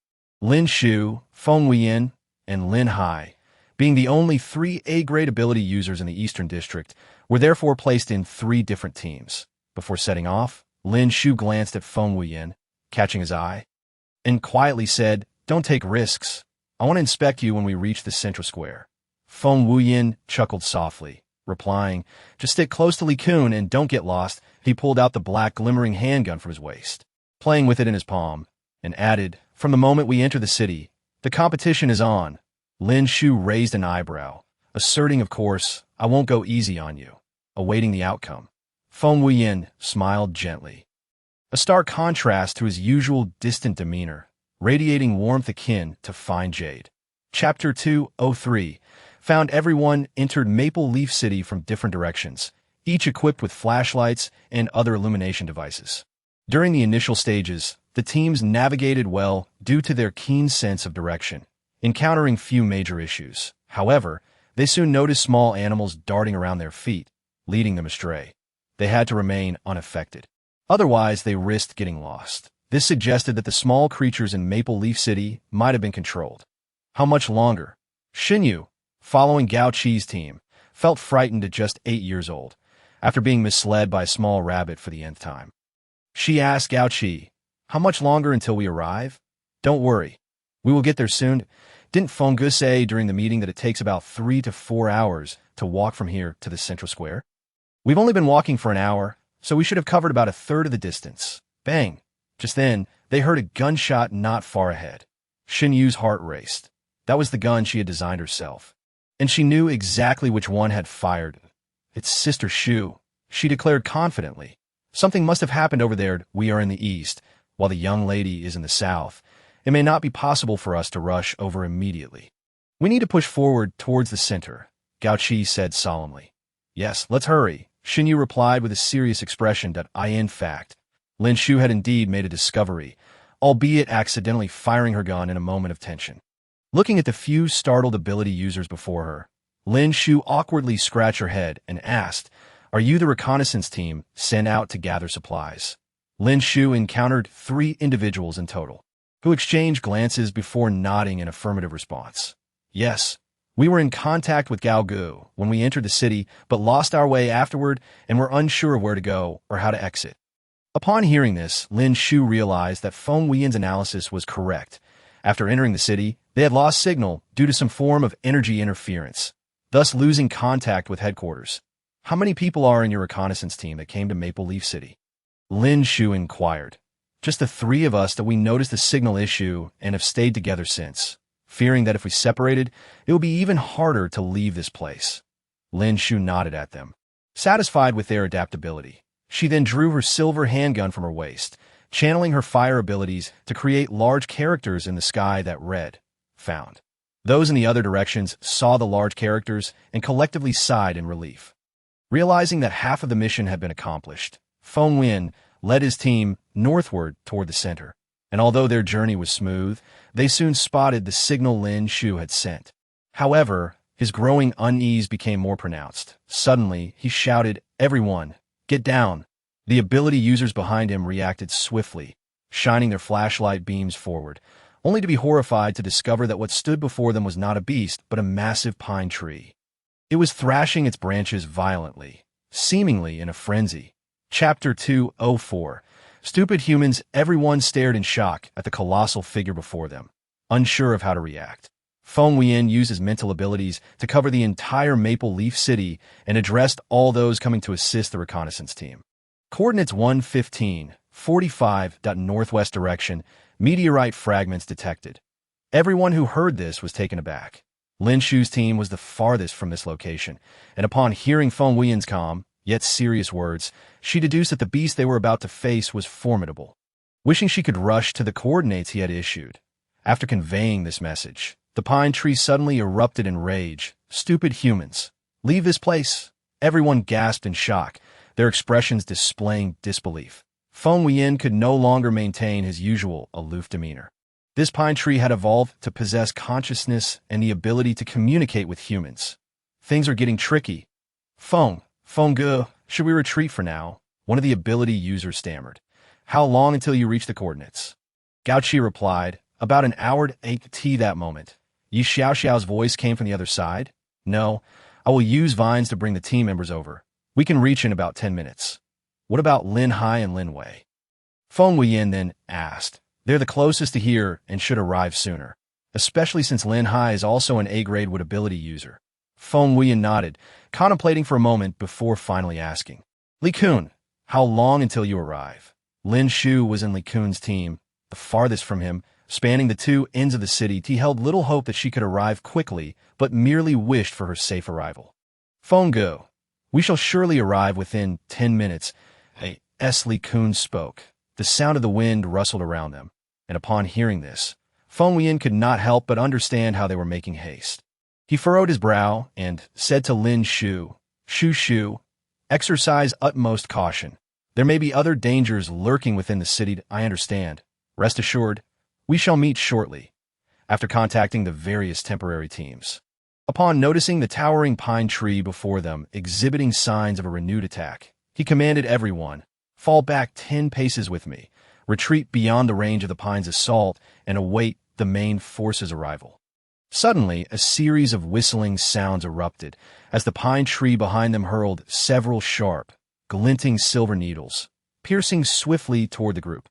Lin Shu, Feng Wuyan, and Lin Hai, being the only 3 A-grade ability users in the Eastern District, were therefore placed in 3 different teams. Before setting off, Lin Shu glanced at Feng Wuyan, catching his eye, and quietly said, don't take risks. I want to inspect you when we reach the central square. Feng Wuyan chuckled softly, replying, just stick close to Li Kun and don't get lost. He pulled out the black glimmering handgun from his waist, playing with it in his palm, and added, from the moment we enter the city, the competition is on. Lin Shu raised an eyebrow, asserting, of course, I won't go easy on you, awaiting the outcome. Feng Wuyan smiled gently, a stark contrast to his usual distant demeanor, radiating warmth akin to fine jade. Chapter 203 found everyone entered Maple Leaf City from different directions, each equipped with flashlights and other illumination devices. During the initial stages, the teams navigated well due to their keen sense of direction, encountering few major issues. However, they soon noticed small animals darting around their feet, leading them astray. They had to remain unaffected. Otherwise, they risked getting lost. This suggested that the small creatures in Maple Leaf City might have been controlled. How much longer? Xinyu, following Gao Qi's team, felt frightened at just 8 years old, after being misled by a small rabbit for the nth time. She asked Gao Qi, how much longer until we arrive? Don't worry. We will get there soon. Didn't Feng Wuyan say during the meeting that it takes about 3 to 4 hours to walk from here to the central square? We've only been walking for an hour, so we should have covered about a third of the distance. Bang! Just then, they heard a gunshot not far ahead. Xinyu's heart raced. That was the gun she had designed herself, and she knew exactly which one had fired. It's Sister Shu, she declared confidently. Something must have happened over there. We are in the east, while the young lady is in the south. It may not be possible for us to rush over immediately. We need to push forward towards the center, Gao Qi said solemnly. Yes, let's hurry, Xinyu replied with a serious expression that in fact, Lin Shu had indeed made a discovery, albeit accidentally firing her gun in a moment of tension. Looking at the few startled ability users before her, Lin Shu awkwardly scratched her head and asked, are you the reconnaissance team sent out to gather supplies? Lin Shu encountered 3 individuals in total, who exchanged glances before nodding in affirmative response. Yes, we were in contact with Gao Gu when we entered the city, but lost our way afterward and were unsure of where to go or how to exit. Upon hearing this, Lin Shu realized that Feng Wuyan's analysis was correct. After entering the city, they had lost signal due to some form of energy interference, thus losing contact with headquarters. How many people are in your reconnaissance team that came to Maple Leaf City? Lin Shu inquired. Just the 3 of us that we noticed the signal issue and have stayed together since, fearing that if we separated, it would be even harder to leave this place. Lin Shu nodded at them, satisfied with their adaptability. She then drew her silver handgun from her waist, channeling her fire abilities to create large characters in the sky that read, found. Those in the other directions saw the large characters and collectively sighed in relief. Realizing that half of the mission had been accomplished, Feng Wuyan led his team northward toward the center, and although their journey was smooth, they soon spotted the signal Lin Shu had sent. However, his growing unease became more pronounced. Suddenly, he shouted, everyone, Get down. The ability users behind him reacted swiftly, shining their flashlight beams forward, only to be horrified to discover that what stood before them was not a beast, but a massive pine tree. It was thrashing its branches violently, seemingly in a frenzy. Chapter 204. Stupid humans. Everyone stared in shock at the colossal figure before them, unsure of how to react. Feng Wuyan used his mental abilities to cover the entire Maple Leaf City and addressed all those coming to assist the reconnaissance team. Coordinates 115:45. Northwest direction. Meteorite fragments detected. Everyone who heard this was taken aback. Lin Shu's team was the farthest from this location, and upon hearing Feng Wuyan's calm, yet serious words, she deduced that the beast they were about to face was formidable. Wishing she could rush to the coordinates he had issued. After conveying this message, the pine tree suddenly erupted in rage. Stupid humans. Leave this place. Everyone gasped in shock, their expressions displaying disbelief. Feng Wuyan could no longer maintain his usual aloof demeanor. This pine tree had evolved to possess consciousness and the ability to communicate with humans. Things are getting tricky. Feng Gu, should we retreat for now? One of the ability users stammered. How long until you reach the coordinates? Gao Qi replied, about an hour to 8 that moment. Yi Xiaoxiao's voice came from the other side. No, I will use vines to bring the team members over. We can reach in about 10 minutes. What about Lin Hai and Lin Wei? Feng Wuyan then asked. They're the closest to here and should arrive sooner, especially since Lin Hai is also an A-grade wood ability user. Feng Wuyan nodded, contemplating for a moment before finally asking. Li Kun, how long until you arrive? Lin Shu was in Li Kun's team, the farthest from him, spanning the two ends of the city. He held little hope that she could arrive quickly, but merely wished for her safe arrival. Feng Gu, we shall surely arrive within 10 minutes. Li Kun spoke. The sound of the wind rustled around them, and upon hearing this, Feng Wuyan could not help but understand how they were making haste. He furrowed his brow and said to Lin Shu, Shu, exercise utmost caution. There may be other dangers lurking within the city, I understand. Rest assured, we shall meet shortly. After contacting the various temporary teams. Upon noticing the towering pine tree before them exhibiting signs of a renewed attack, he commanded everyone, fall back 10 paces with me, retreat beyond the range of the pine's assault, and await the main force's arrival. Suddenly, a series of whistling sounds erupted as the pine tree behind them hurled several sharp, glinting silver needles, piercing swiftly toward the group.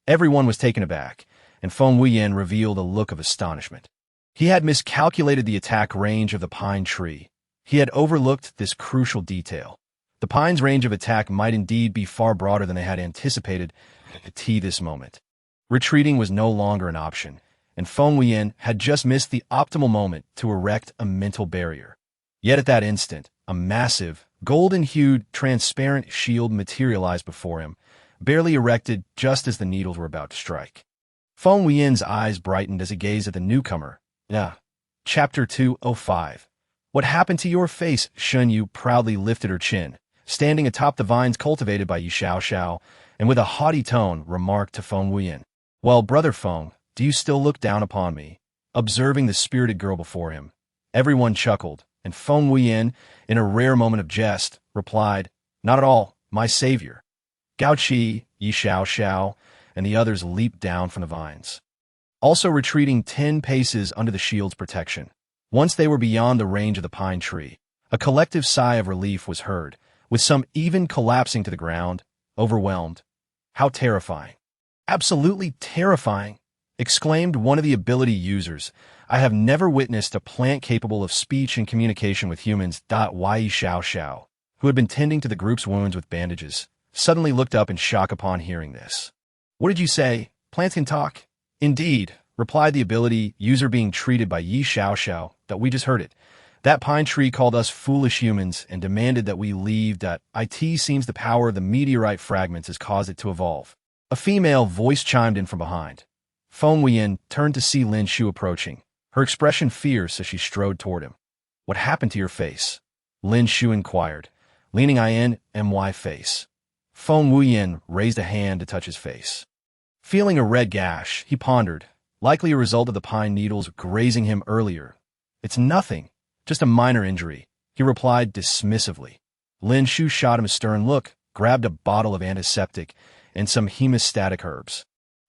Everyone was taken aback, and Feng Wuyan revealed a look of astonishment. He had miscalculated the attack range of the pine tree. He had overlooked this crucial detail. The pine's range of attack might indeed be far broader than they had anticipated at this moment. Retreating was no longer an option, and Feng Wuyan had just missed the optimal moment to erect a mental barrier. Yet at that instant, a massive, golden-hued, transparent shield materialized before him, barely erected just as the needles were about to strike. Feng Wuyan's eyes brightened as he gazed at the newcomer. Chapter 205. What happened to your face? Shun Yu proudly lifted her chin, standing atop the vines cultivated by Yi Xiaoxiao, and with a haughty tone remarked to Feng Wuyan, well, brother Feng, do you still look down upon me? Observing the spirited girl before him, everyone chuckled, and Feng Wuyan, in a rare moment of jest, replied, not at all, my savior. Gao Qi, Yi Xiaoxiao, and the others leaped down from the vines, also retreating 10 paces under the shield's protection. Once they were beyond the range of the pine tree, a collective sigh of relief was heard, with some even collapsing to the ground, overwhelmed. How terrifying. Absolutely terrifying, exclaimed one of the ability users. I have never witnessed a plant capable of speech and communication with humans. Yi Xiaoxiao, who had been tending to the group's wounds with bandages, suddenly looked up in shock upon hearing this. What did you say? Plants can talk? Indeed, replied the ability user being treated by Yi Xiaoxiao, that we just heard it. That pine tree called us foolish humans and demanded that we leave. It seems the power of the meteorite fragments has caused it to evolve. A female voice chimed in from behind. Feng Wuyan turned to see Lin Shu approaching, her expression fierce as she strode toward him. What happened to your face? Lin Shu inquired, leaning in face. Feng Wuyan raised a hand to touch his face. Feeling a red gash, he pondered, likely a result of the pine needles grazing him earlier. It's nothing, just a minor injury, he replied dismissively. Lin Shu shot him a stern look. grabbed a bottle of antiseptic and some hemostatic herbs,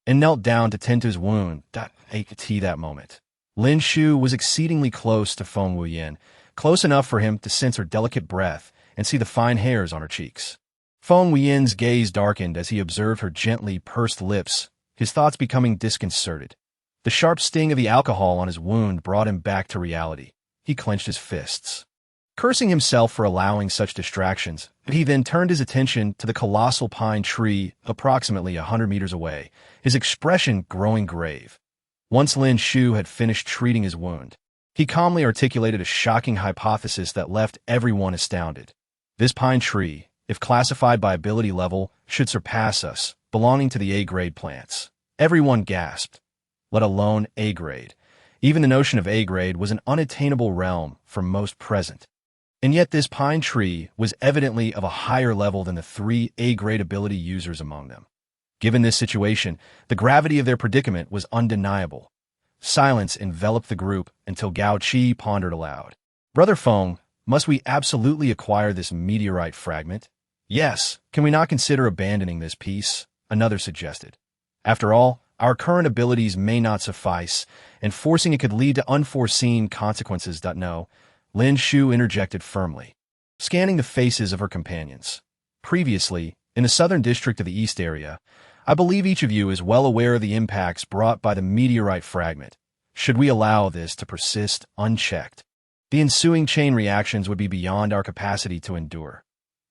and knelt down to tend to his wound. That moment. Lin Shu was exceedingly close to Feng Wuyan, close enough for him to sense her delicate breath and see the fine hairs on her cheeks. Feng Wuyan's gaze darkened as he observed her gently pursed lips, his thoughts becoming disconcerted. The sharp sting of the alcohol on his wound brought him back to reality. He clenched his fists, cursing himself for allowing such distractions. He then turned his attention to the colossal pine tree approximately 100 meters away, his expression growing grave. Once Lin Shu had finished treating his wound, he calmly articulated a shocking hypothesis that left everyone astounded. This pine tree, if classified by ability level, should surpass us, belonging to the A-grade plants. Everyone gasped, let alone A-grade. Even the notion of A-grade was an unattainable realm for most present. And yet this pine tree was evidently of a higher level than the 3 A-grade ability users among them. Given this situation, the gravity of their predicament was undeniable. Silence enveloped the group until Gao Qi pondered aloud. Brother Feng, must we absolutely acquire this meteorite fragment? Yes, can we not consider abandoning this piece? Another suggested. After all, our current abilities may not suffice, and forcing it could lead to unforeseen consequences. No, Lin Shu interjected firmly, scanning the faces of her companions. Previously, in the southern district of the East area, I believe each of you is well aware of the impacts brought by the meteorite fragment. Should we allow this to persist unchecked, the ensuing chain reactions would be beyond our capacity to endure.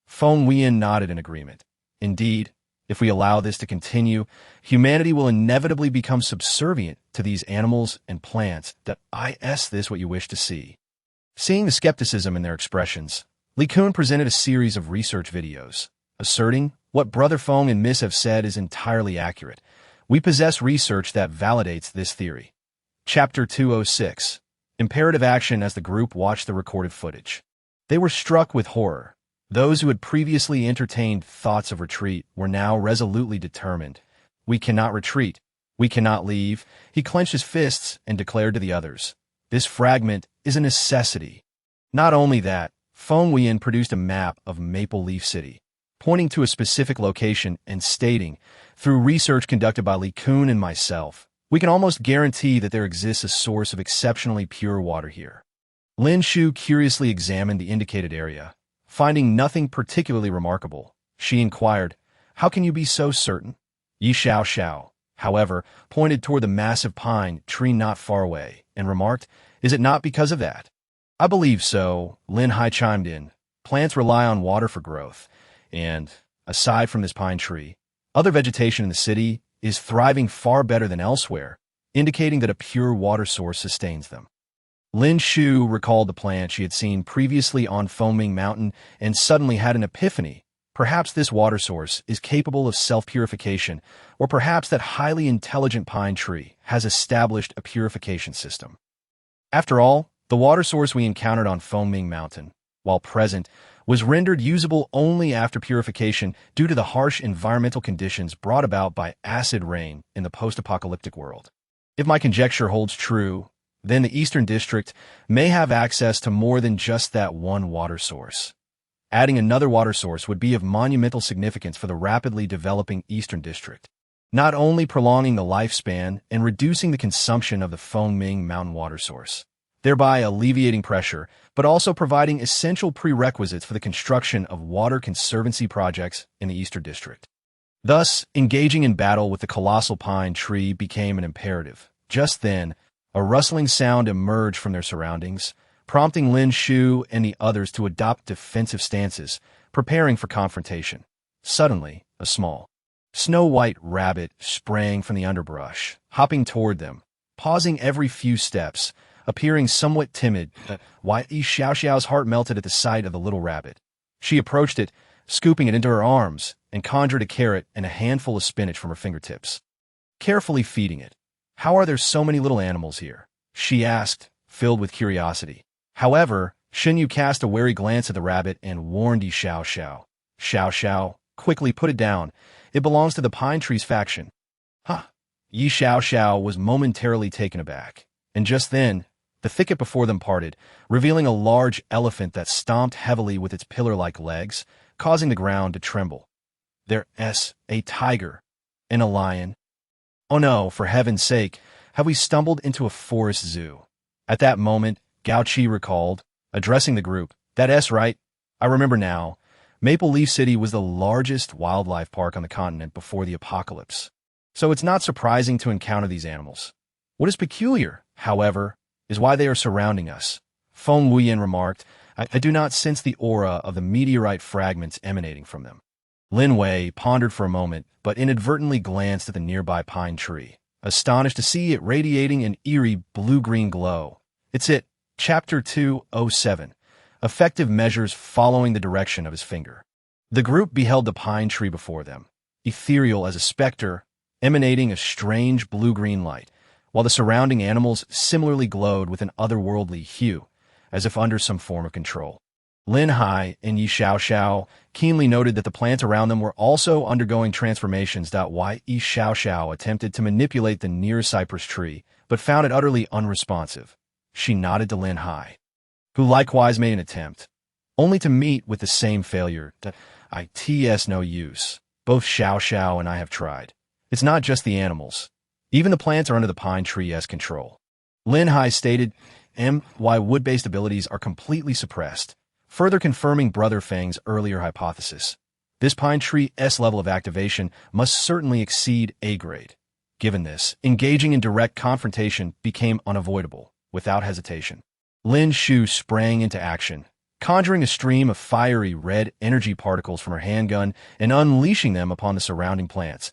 Feng Wuyan nodded in agreement. Indeed, if we allow this to continue, humanity will inevitably become subservient to these animals and plants. Is this what you wish to see? Seeing the skepticism in their expressions, Li Kun presented a series of research videos, asserting what Brother Feng and Miss have said is entirely accurate. We possess research that validates this theory. Chapter 206. Imperative action. As the group watched the recorded footage, they were struck with horror. Those who had previously entertained thoughts of retreat were now resolutely determined. We cannot retreat. We cannot leave. He clenched his fists and declared to the others, this fragment is a necessity. Not only that, Feng Wuyan produced a map of Maple Leaf City, pointing to a specific location and stating, through research conducted by Li Kun and myself, we can almost guarantee that there exists a source of exceptionally pure water here. Lin Shu curiously examined the indicated area. Finding nothing particularly remarkable, she inquired, how can you be so certain? Yi Xiao, however, pointed toward the massive pine tree not far away and remarked, is it not because of that? I believe so, Lin Hai chimed in. Plants rely on water for growth, and, aside from this pine tree, other vegetation in the city is thriving far better than elsewhere, indicating that a pure water source sustains them. Lin Shu recalled the plant she had seen previously on Foaming Mountain and suddenly had an epiphany. Perhaps this water source is capable of self-purification, or perhaps that highly intelligent pine tree has established a purification system. After all, the water source we encountered on Foaming Mountain, while present, was rendered usable only after purification due to the harsh environmental conditions brought about by acid rain in the post-apocalyptic world. If my conjecture holds true, then the Eastern District may have access to more than just that one water source. Adding another water source would be of monumental significance for the rapidly developing Eastern District, not only prolonging the lifespan and reducing the consumption of the Foaming Mountain water source, thereby alleviating pressure, but also providing essential prerequisites for the construction of water conservancy projects in the Eastern District. Thus, engaging in battle with the colossal pine tree became an imperative. Just then, a rustling sound emerged from their surroundings, prompting Lin Shu and the others to adopt defensive stances, preparing for confrontation. Suddenly, a small, snow-white rabbit sprang from the underbrush, hopping toward them, pausing every few steps, appearing somewhat timid. Yi Xiao's heart melted at the sight of the little rabbit. She approached it, scooping it into her arms, and conjured a carrot and a handful of spinach from her fingertips, carefully feeding it. How are there so many little animals here? She asked, filled with curiosity. However, Shen Yu cast a wary glance at the rabbit and warned Yi Xiao. Xiao, quickly put it down. It belongs to the pine tree's faction. Huh. Yi Xiao was momentarily taken aback. And just then, the thicket before them parted, revealing a large elephant that stomped heavily with its pillar-like legs, causing the ground to tremble. There's a tiger and a lion. Oh no, for heaven's sake, have we stumbled into a forest zoo? At that moment, Gao Qi recalled, addressing the group, That's right. I remember now. Maple Leaf City was the largest wildlife park on the continent before the apocalypse. So it's not surprising to encounter these animals. What is peculiar, however, is why they are surrounding us. Feng Wuyan remarked, I do not sense the aura of the meteorite fragments emanating from them. Lin Wei pondered for a moment, but inadvertently glanced at the nearby pine tree, astonished to see it radiating an eerie blue-green glow. It's it, Chapter 207, Effective Measures Following the Direction of His Finger. The group beheld the pine tree before them, ethereal as a specter, emanating a strange blue-green light, while the surrounding animals similarly glowed with an otherworldly hue, as if under some form of control. Lin Hai and Yi Xiaoxiao keenly noted that the plants around them were also undergoing transformations. Yi Xiaoxiao attempted to manipulate the near cypress tree, but found it utterly unresponsive. She nodded to Lin Hai, who likewise made an attempt, only to meet with the same failure. It's no use. Both Xiaoxiao and I have tried. It's not just the animals. Even the plants are under the pine tree's control. Lin Hai stated, why wood-based abilities are completely suppressed, further confirming Brother Feng's earlier hypothesis. This pine tree's level of activation must certainly exceed A grade. Given this, engaging in direct confrontation became unavoidable, without hesitation. Lin Shu sprang into action, conjuring a stream of fiery red energy particles from her handgun and unleashing them upon the surrounding plants.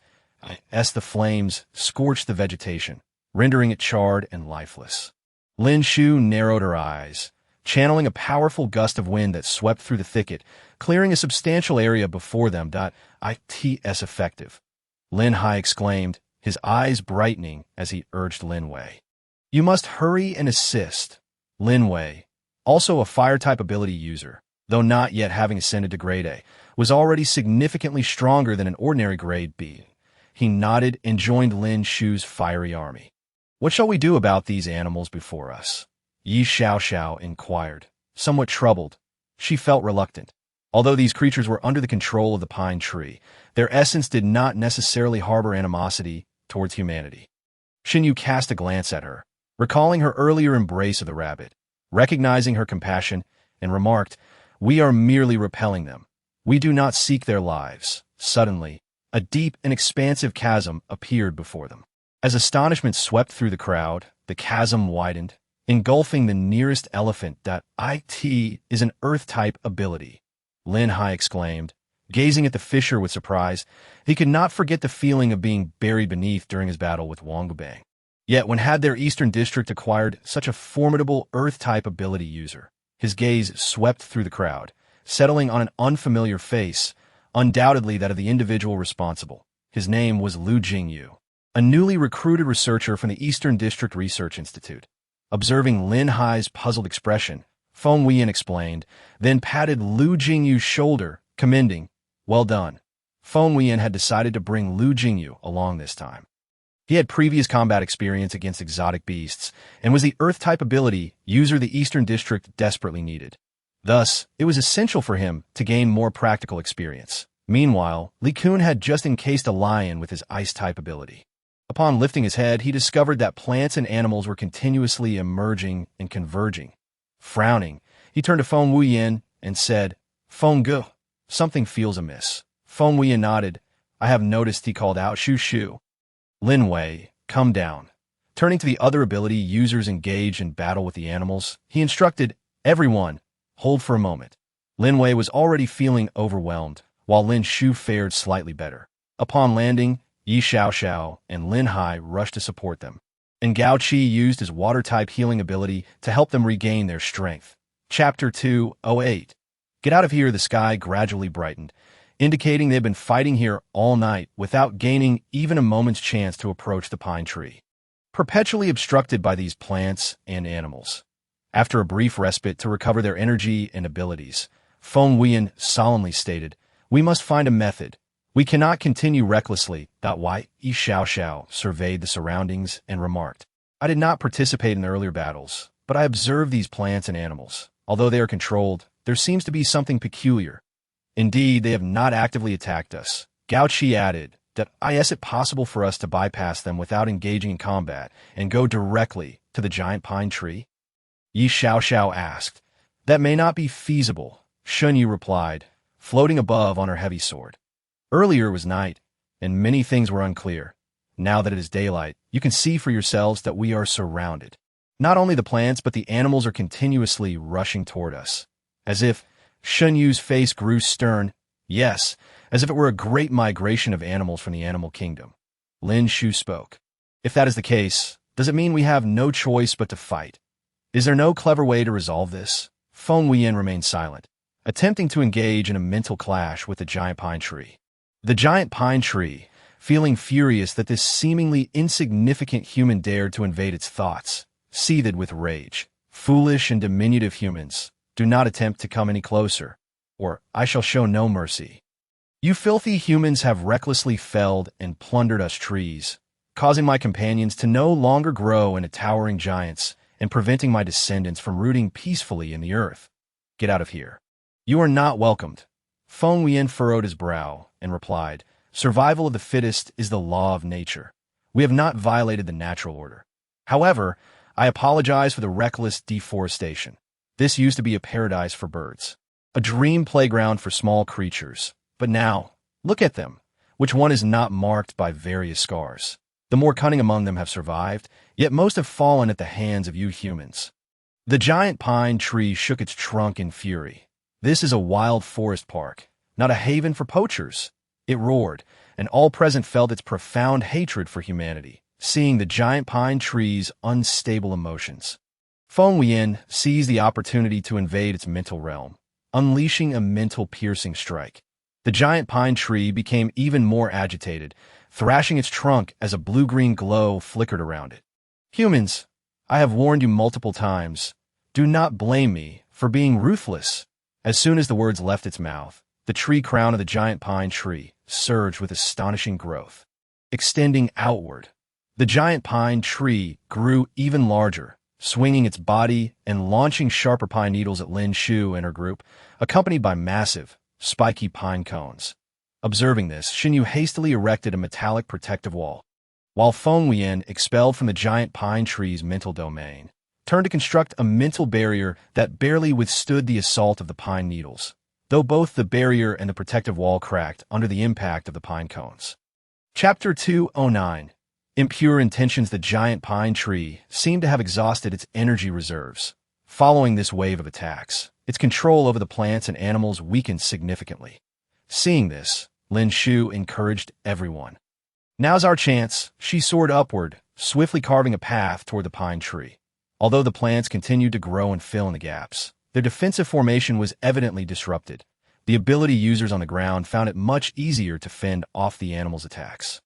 As the flames scorched the vegetation, rendering it charred and lifeless. Lin Shu narrowed her eyes, channeling a powerful gust of wind that swept through the thicket, clearing a substantial area before them. It's effective. Lin Hai exclaimed, his eyes brightening as he urged Lin Wei. You must hurry and assist. Lin Wei, also a fire-type ability user, though not yet having ascended to grade A, was already significantly stronger than an ordinary grade B. He nodded and joined Lin Shu's fiery army. What shall we do about these animals before us? Yi Xiaoxiao inquired, somewhat troubled. She felt reluctant. Although these creatures were under the control of the pine tree, their essence did not necessarily harbor animosity towards humanity. Xinyu cast a glance at her, recalling her earlier embrace of the rabbit, recognizing her compassion, and remarked, We are merely repelling them. We do not seek their lives. Suddenly, a deep and expansive chasm appeared before them. As astonishment swept through the crowd, the chasm widened, engulfing the nearest elephant. It is an Earth-type ability, Lin Hai exclaimed, gazing at the fissure with surprise. He could not forget the feeling of being buried beneath during his battle with Wangubang. Yet when had their Eastern District acquired such a formidable Earth-type ability user? His gaze swept through the crowd, settling on an unfamiliar face, undoubtedly that of the individual responsible. His name was Lu Jingyu, a newly recruited researcher from the Eastern District Research Institute. Observing Lin Hai's puzzled expression, Feng Wuyan explained, then patted Lu Jingyu's shoulder, commending, Well done. Feng Wuyan had decided to bring Lu Jingyu along this time. He had previous combat experience against exotic beasts, and was the Earth-type ability user the Eastern District desperately needed. Thus, it was essential for him to gain more practical experience. Meanwhile, Li Kun had just encased a lion with his Ice-type ability. Upon lifting his head, he discovered that plants and animals were continuously emerging and converging. Frowning, he turned to Feng Wuyan and said, Feng Gu, something feels amiss. Feng Wuyan nodded. I have noticed, he called out, Shu Shu. Lin Wei, come down. Turning to the other ability users engaged in battle with the animals, he instructed, Everyone, hold for a moment. Lin Wei was already feeling overwhelmed, while Lin Shu fared slightly better. Upon landing, Yi Xiaoxiao and Lin Hai rushed to support them, and Gao Qi used his water-type healing ability to help them regain their strength. Chapter 208. Get out of here. The sky gradually brightened, indicating they had been fighting here all night without gaining even a moment's chance to approach the pine tree, perpetually obstructed by these plants and animals. After a brief respite to recover their energy and abilities, Feng Wuyan solemnly stated, We must find a method. We cannot continue recklessly. Yi Xiaoxiao surveyed the surroundings and remarked, I did not participate in the earlier battles, but I observed these plants and animals. Although they are controlled, there seems to be something peculiar. Indeed, they have not actively attacked us, Gao Qi added that is it possible for us to bypass them without engaging in combat and go directly to the giant pine tree? Yi Xiao asked. That may not be feasible, Shun Yu replied, floating above on her heavy sword. Earlier was night, and many things were unclear. Now that it is daylight, you can see for yourselves that we are surrounded. Not only the plants, but the animals are continuously rushing toward us. As if Shun Yu's face grew stern, yes, as if it were a great migration of animals from the animal kingdom. Lin Shu spoke. If that is the case, does it mean we have no choice but to fight? Is there no clever way to resolve this? Feng Wuyan remained silent, attempting to engage in a mental clash with the giant pine tree. The giant pine tree, feeling furious that this seemingly insignificant human dared to invade its thoughts, seethed with rage. Foolish and diminutive humans, do not attempt to come any closer, or I shall show no mercy. You filthy humans have recklessly felled and plundered us trees, causing my companions to no longer grow into towering giants and preventing my descendants from rooting peacefully in the earth. Get out of here. You are not welcomed. Feng Wuyan furrowed his brow and replied, survival of the fittest is the law of nature. We have not violated the natural order. However, I apologize for the reckless deforestation. This used to be a paradise for birds, a dream playground for small creatures. But now, look at them. Which one is not marked by various scars? The more cunning among them have survived, yet most have fallen at the hands of you humans. The giant pine tree shook its trunk in fury. This is a wild forest park, not a haven for poachers. It roared, and all present felt its profound hatred for humanity, seeing the giant pine tree's unstable emotions. Feng Wuyan seized the opportunity to invade its mental realm, unleashing a mental piercing strike. The giant pine tree became even more agitated, thrashing its trunk as a blue-green glow flickered around it. Humans, I have warned you multiple times. Do not blame me for being ruthless. As soon as the words left its mouth, the tree crown of the giant pine tree surged with astonishing growth. Extending outward, the giant pine tree grew even larger, swinging its body and launching sharper pine needles at Lin Shu and her group, accompanied by massive, spiky pine cones. Observing this, Xin Yu hastily erected a metallic protective wall, while Feng Wuyan, expelled from the giant pine tree's mental domain, turned to construct a mental barrier that barely withstood the assault of the pine needles, though both the barrier and the protective wall cracked under the impact of the pine cones. Chapter 209. Impure Intentions. The giant pine tree seemed to have exhausted its energy reserves. Following this wave of attacks, its control over the plants and animals weakened significantly. Seeing this, Lin Shu encouraged everyone. Now's our chance. She soared upward, swiftly carving a path toward the pine tree. Although the plants continued to grow and fill in the gaps, their defensive formation was evidently disrupted. The ability users on the ground found it much easier to fend off the animals' attacks.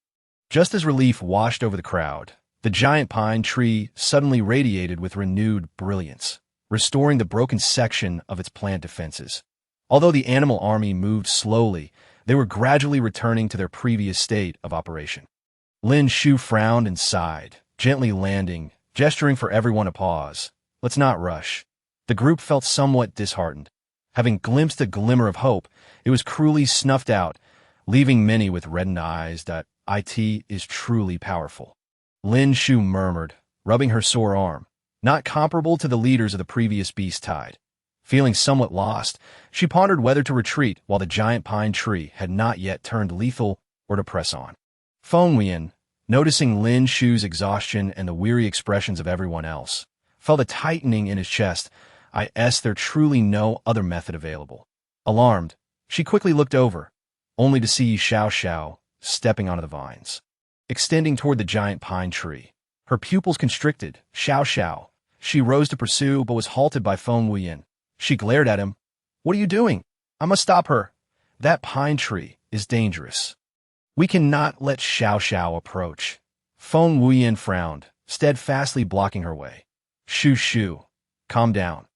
Just as relief washed over the crowd, the giant pine tree suddenly radiated with renewed brilliance, restoring the broken section of its plant defenses. Although the animal army moved slowly, they were gradually returning to their previous state of operation. Lin Shu frowned and sighed, gently landing, gesturing for everyone to pause. Let's not rush. The group felt somewhat disheartened. Having glimpsed a glimmer of hope, it was cruelly snuffed out, leaving many with reddened eyes. It is truly powerful. Lin Shu murmured, rubbing her sore arm, not comparable to the leaders of the previous beast tide. Feeling somewhat lost, she pondered whether to retreat while the giant pine tree had not yet turned lethal or to press on. Feng Wuyan, noticing Lin Shu's exhaustion and the weary expressions of everyone else, felt a tightening in his chest. There truly no other method available. Alarmed, she quickly looked over, only to see Xiao stepping onto the vines, extending toward the giant pine tree. Her pupils constricted. Xiao. She rose to pursue, but was halted by Feng Wuyan. She glared at him. What are you doing? I must stop her. That pine tree is dangerous. We cannot let Xiao approach. Feng Wuyan frowned, steadfastly blocking her way. Shu, calm down.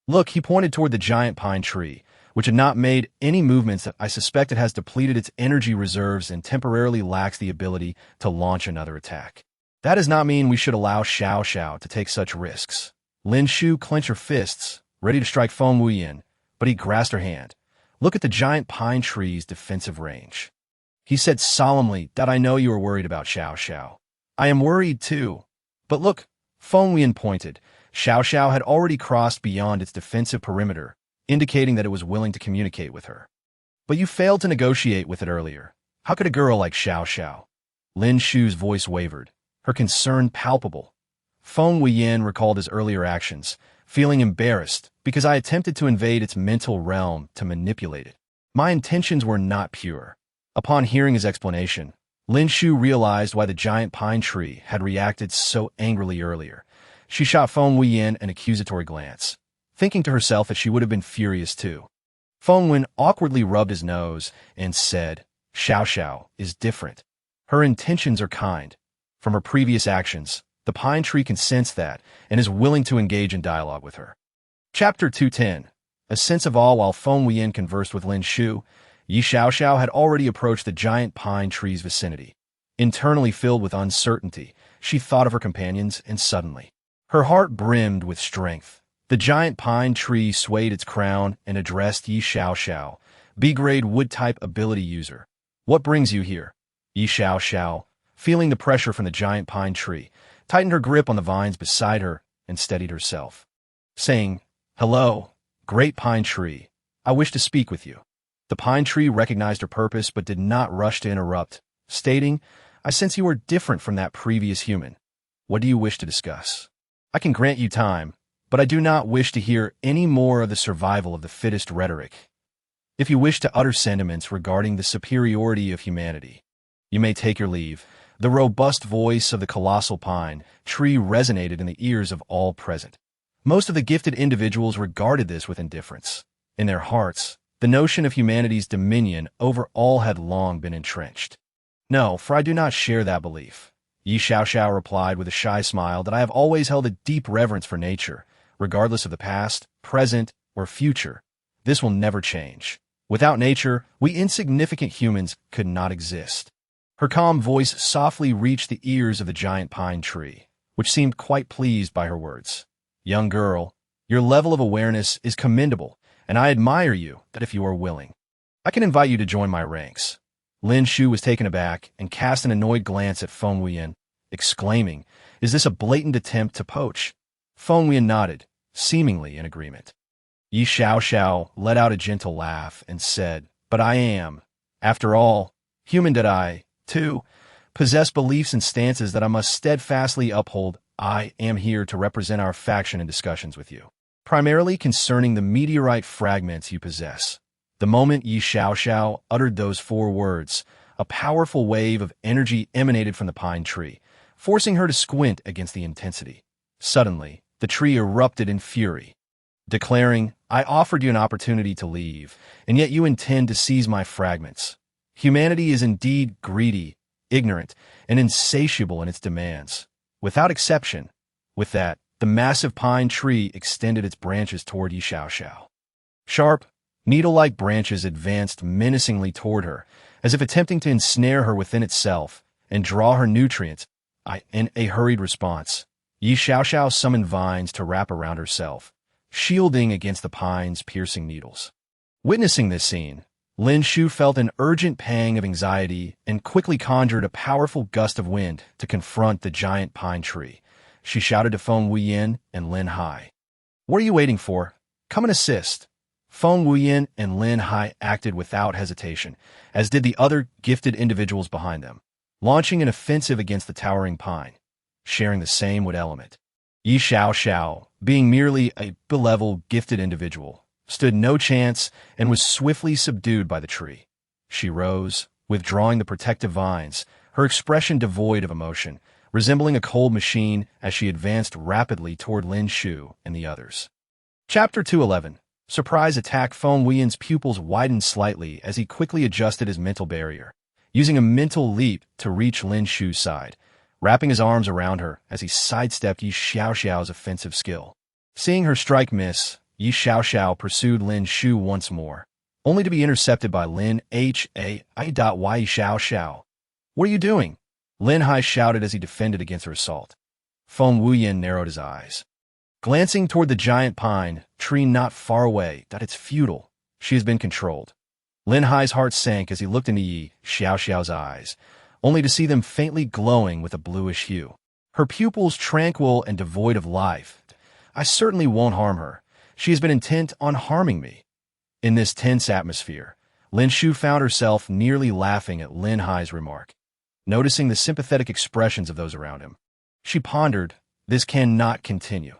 Look, he pointed toward the giant pine tree, which had not made any movements. I suspect it has depleted its energy reserves and temporarily lacks the ability to launch another attack. That does not mean we should allow Xiao to take such risks. Lin Shu clenched her fists, ready to strike Feng Wuyan, but he grasped her hand. Look at the giant pine tree's defensive range. He said solemnly that I know you are worried about Xiao Xiao. I am worried too. But look, Feng Wuyan pointed. Xiao Xiao had already crossed beyond its defensive perimeter, indicating that it was willing to communicate with her. But you failed to negotiate with it earlier. How could a girl like Xiao Xiao? Lin Shu's voice wavered, her concern palpable. Feng Wuyan recalled his earlier actions, feeling embarrassed because I attempted to invade its mental realm to manipulate it. My intentions were not pure. Upon hearing his explanation, Lin Shu realized why the giant pine tree had reacted so angrily earlier. She shot Feng Wuyan an accusatory glance, thinking to herself that she would have been furious too. Feng Wuyan awkwardly rubbed his nose and said, Xiao Xiao is different. Her intentions are kind. From her previous actions, the pine tree can sense that and is willing to engage in dialogue with her. Chapter 210. A sense of awe. While Feng Wuyan conversed with Lin Shu, Yi Xiaoxiao had already approached the giant pine tree's vicinity. Internally filled with uncertainty, she thought of her companions, and suddenly, her heart brimmed with strength. The giant pine tree swayed its crown and addressed Yi Xiaoxiao, B-grade wood-type ability user. What brings you here? Yi Xiaoxiao, feeling the pressure from the giant pine tree, tightened her grip on the vines beside her and steadied herself, saying, Hello, great pine tree. I wish to speak with you. The pine tree recognized her purpose but did not rush to interrupt, stating, I sense you are different from that previous human. What do you wish to discuss? I can grant you time, but I do not wish to hear any more of the survival of the fittest rhetoric. If you wish to utter sentiments regarding the superiority of humanity, you may take your leave. The robust voice of the colossal pine tree resonated in the ears of all present. Most of the gifted individuals regarded this with indifference. In their hearts, the notion of humanity's dominion over all had long been entrenched. No, for I do not share that belief. Yi Xiaoxiao replied with a shy smile that I have always held a deep reverence for nature, regardless of the past, present, or future. This will never change. Without nature, we insignificant humans could not exist. Her calm voice softly reached the ears of the giant pine tree, which seemed quite pleased by her words. Young girl, your level of awareness is commendable, and I admire you that if you are willing, I can invite you to join my ranks. Lin Shu was taken aback and cast an annoyed glance at Feng Wuyan, exclaiming, Is this a blatant attempt to poach? Feng Wuyan nodded, seemingly in agreement. Yi Xiaoxiao let out a gentle laugh and said, But I am, after all, human that I, too, possess beliefs and stances that I must steadfastly uphold. I am here to represent our faction in discussions with you, primarily concerning the meteorite fragments you possess. The moment Yi Xiaoxiao uttered those 4 words, a powerful wave of energy emanated from the pine tree, forcing her to squint against the intensity. Suddenly, the tree erupted in fury, declaring, I offered you an opportunity to leave, and yet you intend to seize my fragments. Humanity is indeed greedy, ignorant, and insatiable in its demands. Without exception. With that, the massive pine tree extended its branches toward Yi Xiaoxiao. Sharp, needle-like branches advanced menacingly toward her, as if attempting to ensnare her within itself and draw her nutrients. In a hurried response, Yi Xiaoxiao summoned vines to wrap around herself, shielding against the pine's piercing needles. Witnessing this scene, Lin Shu felt an urgent pang of anxiety and quickly conjured a powerful gust of wind to confront the giant pine tree. She shouted to Feng Wuyan and Lin Hai. What are you waiting for? Come and assist. Feng Wuyan and Lin Hai acted without hesitation, as did the other gifted individuals behind them, launching an offensive against the towering pine, sharing the same wood element. Yi Xiaoxiao, being merely a benevolent gifted individual, stood no chance and was swiftly subdued by the tree. She rose, withdrawing the protective vines, her expression devoid of emotion, resembling a cold machine as she advanced rapidly toward Lin Shu and the others. Chapter 211. Surprise attack. Feng Wuyan's pupils widened slightly as he quickly adjusted his mental barrier, using a mental leap to reach Lin Shu's side, wrapping his arms around her as he sidestepped Yi Xiaoxiao's offensive skill. Seeing her strike miss, Yi Xiaoxiao pursued Lin Shu once more, only to be intercepted by Lin Hai. Yi Xiaoxiao. What are you doing? Lin Hai shouted as he defended against her assault. Feng Wuyan narrowed his eyes, glancing toward the giant pine tree not far away. That it's futile. She has been controlled. Lin Hai's heart sank as he looked into Yi Xiaoxiao's eyes, only to see them faintly glowing with a bluish hue. Her pupils tranquil and devoid of life. I certainly won't harm her. She has been intent on harming me. In this tense atmosphere, Lin Shu found herself nearly laughing at Lin Hai's remark. Noticing the sympathetic expressions of those around him, she pondered, this cannot continue.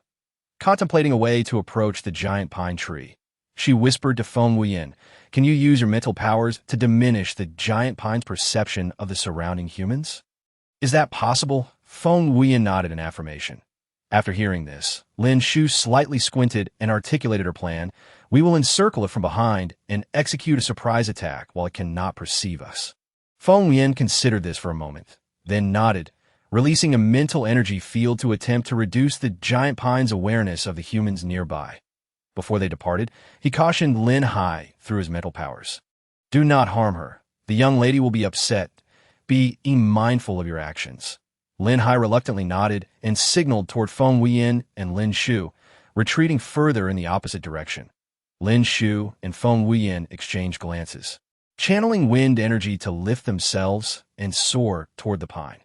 Contemplating a way to approach the giant pine tree, she whispered to Feng Wuyan, can you use your mental powers to diminish the giant pine's perception of the surrounding humans? Is that possible? Feng Wuyan nodded in affirmation. After hearing this, Lin Shu slightly squinted and articulated her plan. We will encircle it from behind and execute a surprise attack while it cannot perceive us. Feng Wuyan considered this for a moment, then nodded, releasing a mental energy field to attempt to reduce the giant pine's awareness of the humans nearby. Before they departed, he cautioned Lin Hai through his mental powers. Do not harm her. The young lady will be upset. Be mindful of your actions. Lin Hai reluctantly nodded and signaled toward Feng Wuyan and Lin Shu, retreating further in the opposite direction. Lin Shu and Feng Wuyan exchanged glances, channeling wind energy to lift themselves and soar toward the pine.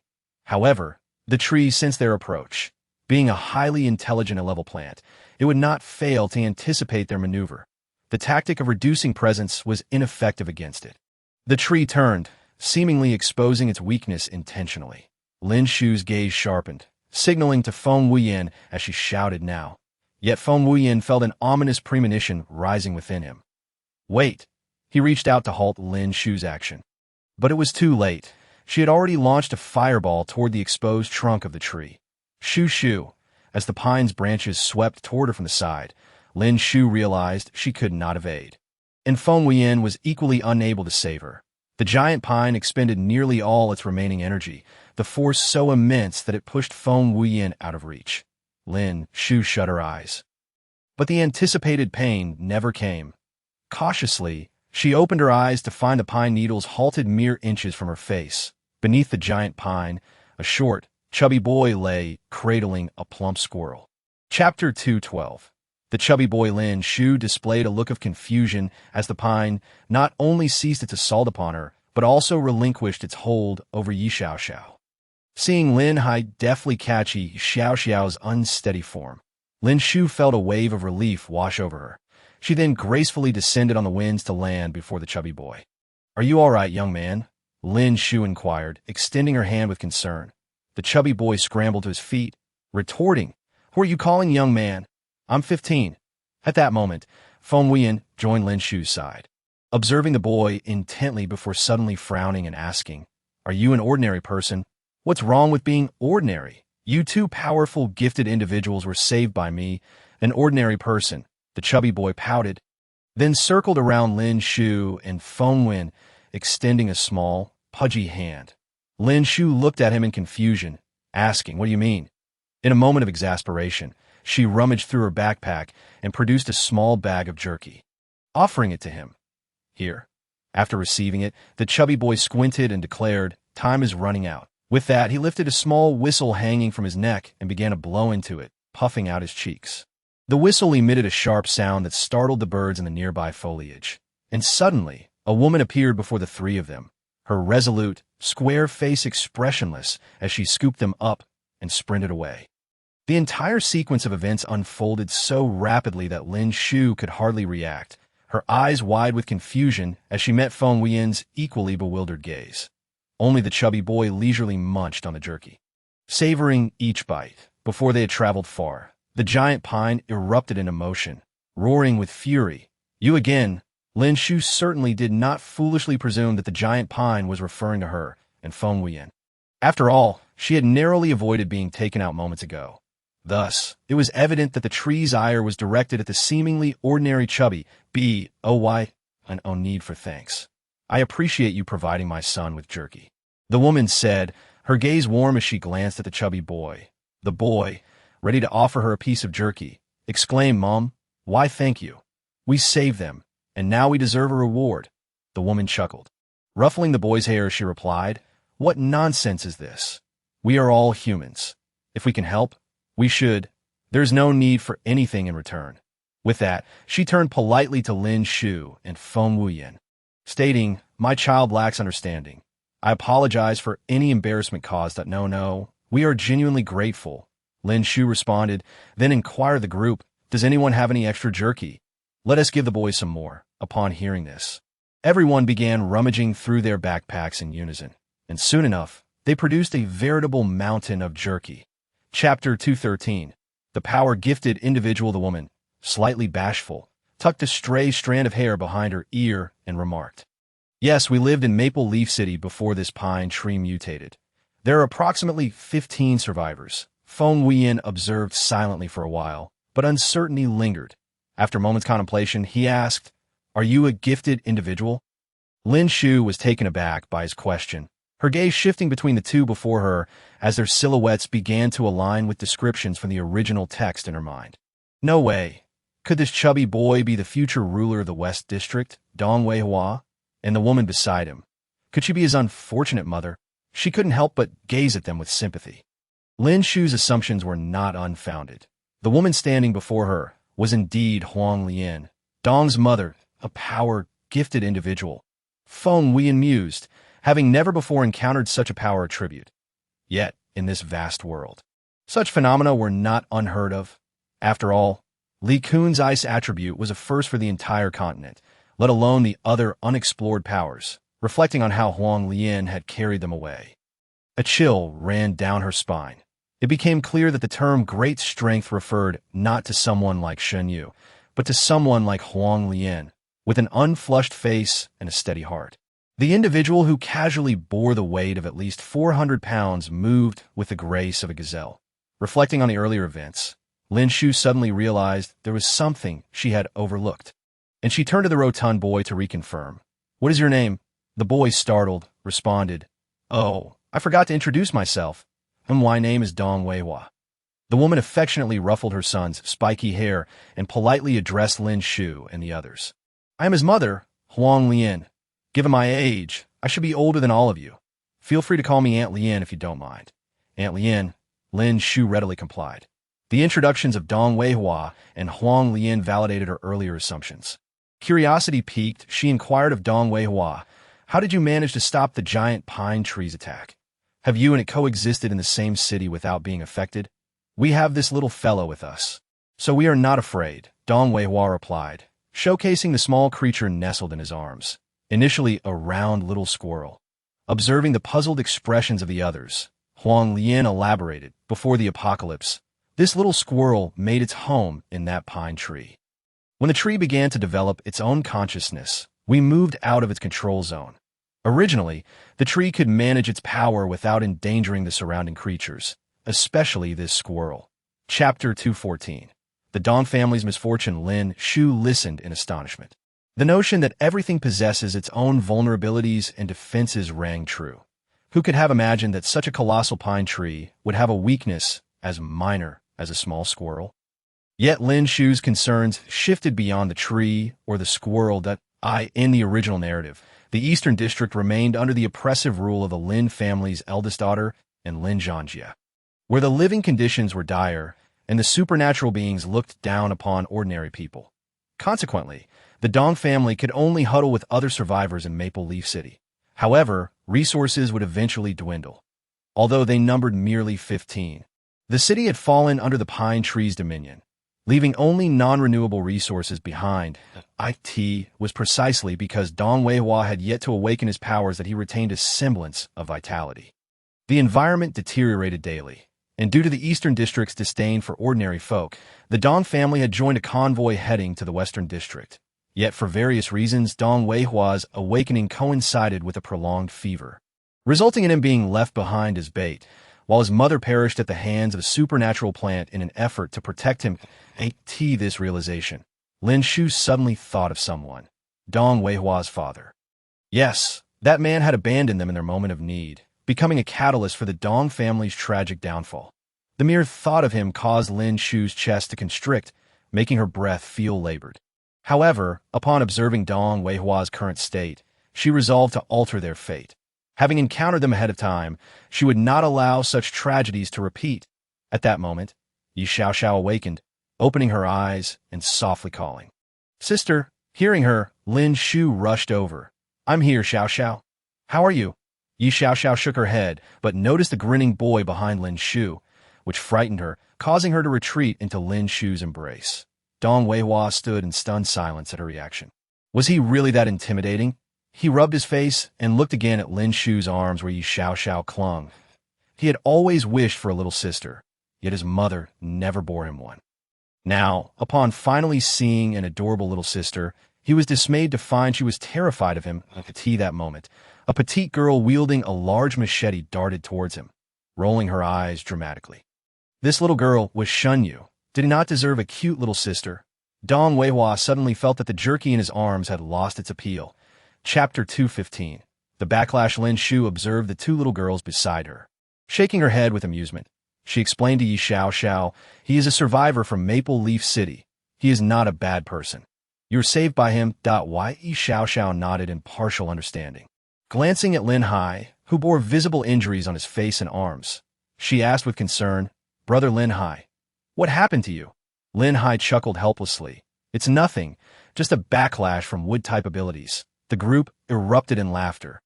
However, the tree sensed their approach. Being a highly intelligent and level plant, it would not fail to anticipate their maneuver. The tactic of reducing presence was ineffective against it. The tree turned, seemingly exposing its weakness intentionally. Lin Shu's gaze sharpened, signaling to Feng Wuyan as she shouted now. Yet Feng Wuyan felt an ominous premonition rising within him. Wait! He reached out to halt Lin Shu's action. But it was too late. She had already launched a fireball toward the exposed trunk of the tree. Shoo! As the pine's branches swept toward her from the side, Lin Shu realized she could not evade. And Feng Wuyan was equally unable to save her. The giant pine expended nearly all its remaining energy, the force so immense that it pushed Feng Wuyan out of reach. Lin Shu shut her eyes. But the anticipated pain never came. Cautiously, she opened her eyes to find the pine needles halted mere inches from her face. Beneath the giant pine, a short, chubby boy lay, cradling a plump squirrel. Chapter 212. The chubby boy Lin Shu displayed a look of confusion as the pine not only ceased its assault upon her, but also relinquished its hold over Yi Xiaoxiao. Seeing Lin Hai deftly catch Yi Xiaoxiao's unsteady form, Lin Shu felt a wave of relief wash over her. She then gracefully descended on the winds to land before the chubby boy. Are you all right, young man? Lin Shu inquired, extending her hand with concern. The chubby boy scrambled to his feet, retorting, Who are you calling young man? I'm 15. At that moment, Feng Wuyan joined Lin Shu's side, observing the boy intently before suddenly frowning and asking, Are you an ordinary person? What's wrong with being ordinary? You two powerful, gifted individuals were saved by me, an ordinary person. The chubby boy pouted, then circled around Lin Shu and Feng Wuyan, extending a small, pudgy hand. Lin Shu looked at him in confusion, asking, What do you mean? In a moment of exasperation, she rummaged through her backpack and produced a small bag of jerky, offering it to him. Here. After receiving it, the chubby boy squinted and declared, Time is running out. With that, he lifted a small whistle hanging from his neck and began to blow into it, puffing out his cheeks. The whistle emitted a sharp sound that startled the birds in the nearby foliage. And suddenly, a woman appeared before the three of them, her resolute, square face expressionless as she scooped them up and sprinted away. The entire sequence of events unfolded so rapidly that Lin Shu could hardly react, her eyes wide with confusion as she met Feng Wuyan's equally bewildered gaze. Only the chubby boy leisurely munched on the jerky, savoring each bite. Before they had traveled far, the giant pine erupted into motion, roaring with fury. You again. Lin Shu certainly did not foolishly presume that the giant pine was referring to her and Feng Wuyan. After all, she had narrowly avoided being taken out moments ago. Thus, it was evident that the tree's ire was directed at the seemingly ordinary chubby boy, and no need for thanks. I appreciate you providing my son with jerky. The woman said, her gaze warm as she glanced at the chubby boy. The boy, ready to offer her a piece of jerky, exclaimed, Mom, why thank you? We saved them, and now we deserve a reward. The woman chuckled. Ruffling the boy's hair, she replied, What nonsense is this? We are all humans. If we can help, we should. There's no need for anything in return. With that, she turned politely to Lin Shu and Feng Wuyan. stating, "My child lacks understanding. I apologize for any embarrassment caused. No, we are genuinely grateful." Lin Shu responded, then inquired the group, "Does anyone have any extra jerky? Let us give the boys some more." Upon hearing this, everyone began rummaging through their backpacks in unison, and soon enough, they produced a veritable mountain of jerky. Chapter 213. The power-gifted individual. The woman, slightly bashful, tucked a stray strand of hair behind her ear and remarked, "Yes, we lived in Maple Leaf City before this pine tree mutated. There are approximately 15 survivors." Feng Wuyan observed silently for a while, but uncertainty lingered. After a moment's contemplation, he asked, "Are you a gifted individual?" Lin Shu was taken aback by his question, her gaze shifting between the two before her as their silhouettes began to align with descriptions from the original text in her mind. No way. Could this chubby boy be the future ruler of the West District, Dong Weihua? And the woman beside him, could she be his unfortunate mother? She couldn't help but gaze at them with sympathy. Lin Shu's assumptions were not unfounded. The woman standing before her was indeed Huang Lian, Dong's mother, a power-gifted individual. Feng Wuyan mused, having never before encountered such a power attribute. Yet, in this vast world, such phenomena were not unheard of. After all, Li Kun's ice attribute was a first for the entire continent, let alone the other unexplored powers, reflecting on how Huang Lian had carried them away. A chill ran down her spine. It became clear that the term great strength referred not to someone like Shen Yu, but to someone like Huang Lian, with an unflushed face and a steady heart. The individual who casually bore the weight of at least 400 pounds moved with the grace of a gazelle. Reflecting on the earlier events, Lin Shu suddenly realized there was something she had overlooked, and she turned to the rotund boy to reconfirm. "What is your name?" The boy, startled, responded, "Oh, I forgot to introduce myself. My name is Dong Weihua." The woman affectionately ruffled her son's spiky hair and politely addressed Lin Shu and the others. "I am his mother, Huang Lian. Given my age, I should be older than all of you. Feel free to call me Aunt Lian if you don't mind." "Aunt Lian," Lin Shu readily complied. The introductions of Dong Weihua and Huang Lian validated her earlier assumptions. Curiosity piqued, she inquired of Dong Weihua, "How did you manage to stop the giant pine tree's attack? Have you and it coexisted in the same city without being affected?" "We have this little fellow with us, so we are not afraid," Dong Weihua replied, showcasing the small creature nestled in his arms, initially a round little squirrel. Observing the puzzled expressions of the others, Huang Lian elaborated, "Before the apocalypse, this little squirrel made its home in that pine tree. When the tree began to develop its own consciousness, we moved out of its control zone. Originally, the tree could manage its power without endangering the surrounding creatures, especially this squirrel." Chapter 214. The Dong family's misfortune. Lin Shu listened in astonishment. The notion that everything possesses its own vulnerabilities and defenses rang true. Who could have imagined that such a colossal pine tree would have a weakness as minor as a small squirrel? Yet Lin Shu's concerns shifted beyond the tree or the squirrel. In the original narrative, the Eastern District remained under the oppressive rule of the Lin family's eldest daughter and Lin Zhangjia, where the living conditions were dire and the supernatural beings looked down upon ordinary people. Consequently, the Dong family could only huddle with other survivors in Maple Leaf City. However, resources would eventually dwindle. Although they numbered merely 15, the city had fallen under the pine tree's dominion, leaving only non-renewable resources behind. It was precisely because Dong Weihua had yet to awaken his powers that he retained a semblance of vitality. The environment deteriorated daily, and due to the Eastern District's disdain for ordinary folk, the Dong family had joined a convoy heading to the Western District. Yet for various reasons, Dong Weihua's awakening coincided with a prolonged fever, resulting in him being left behind as bait, while his mother perished at the hands of a supernatural plant in an effort to protect him. This realization, Lin Shu suddenly thought of someone, Dong Weihua's father. Yes, that man had abandoned them in their moment of need, becoming a catalyst for the Dong family's tragic downfall. The mere thought of him caused Lin Shu's chest to constrict, making her breath feel labored. However, upon observing Dong Weihua's current state, she resolved to alter their fate. Having encountered them ahead of time, she would not allow such tragedies to repeat. At that moment, Yi Xiaoxiao awakened, opening her eyes and softly calling, "Sister!" Hearing her, Lin Shu rushed over. I'm here, Xiao Xiao. How are you? Yi Xiao Xiao shook her head, but noticed the grinning boy behind Lin Shu, which frightened her, causing her to retreat into Lin Shu's embrace. Dong Weihua stood in stunned silence at her reaction. Was he really that intimidating? He rubbed his face and looked again at Lin Shu's arms where Yi Xiao Xiao clung. He had always wished for a little sister, yet his mother never bore him one. Now, upon finally seeing an adorable little sister, he was dismayed to find she was terrified of him. At that moment, a petite girl wielding a large machete darted towards him, rolling her eyes dramatically. This little girl was Shunyu. Did he not deserve a cute little sister? Dong Weihua suddenly felt that the jerky in his arms had lost its appeal. Chapter 215. The backlash. Lin Shu observed the two little girls beside her. Shaking her head with amusement, she explained to Yi Xiao Xiao, he is a survivor from Maple Leaf City. He is not a bad person. You were saved by him. Why? Yi Xiao Xiao nodded in partial understanding. Glancing at Lin Hai, who bore visible injuries on his face and arms, she asked with concern, Brother Lin Hai, what happened to you? Lin Hai chuckled helplessly. It's nothing, just a backlash from wood-type abilities. The group erupted in laughter,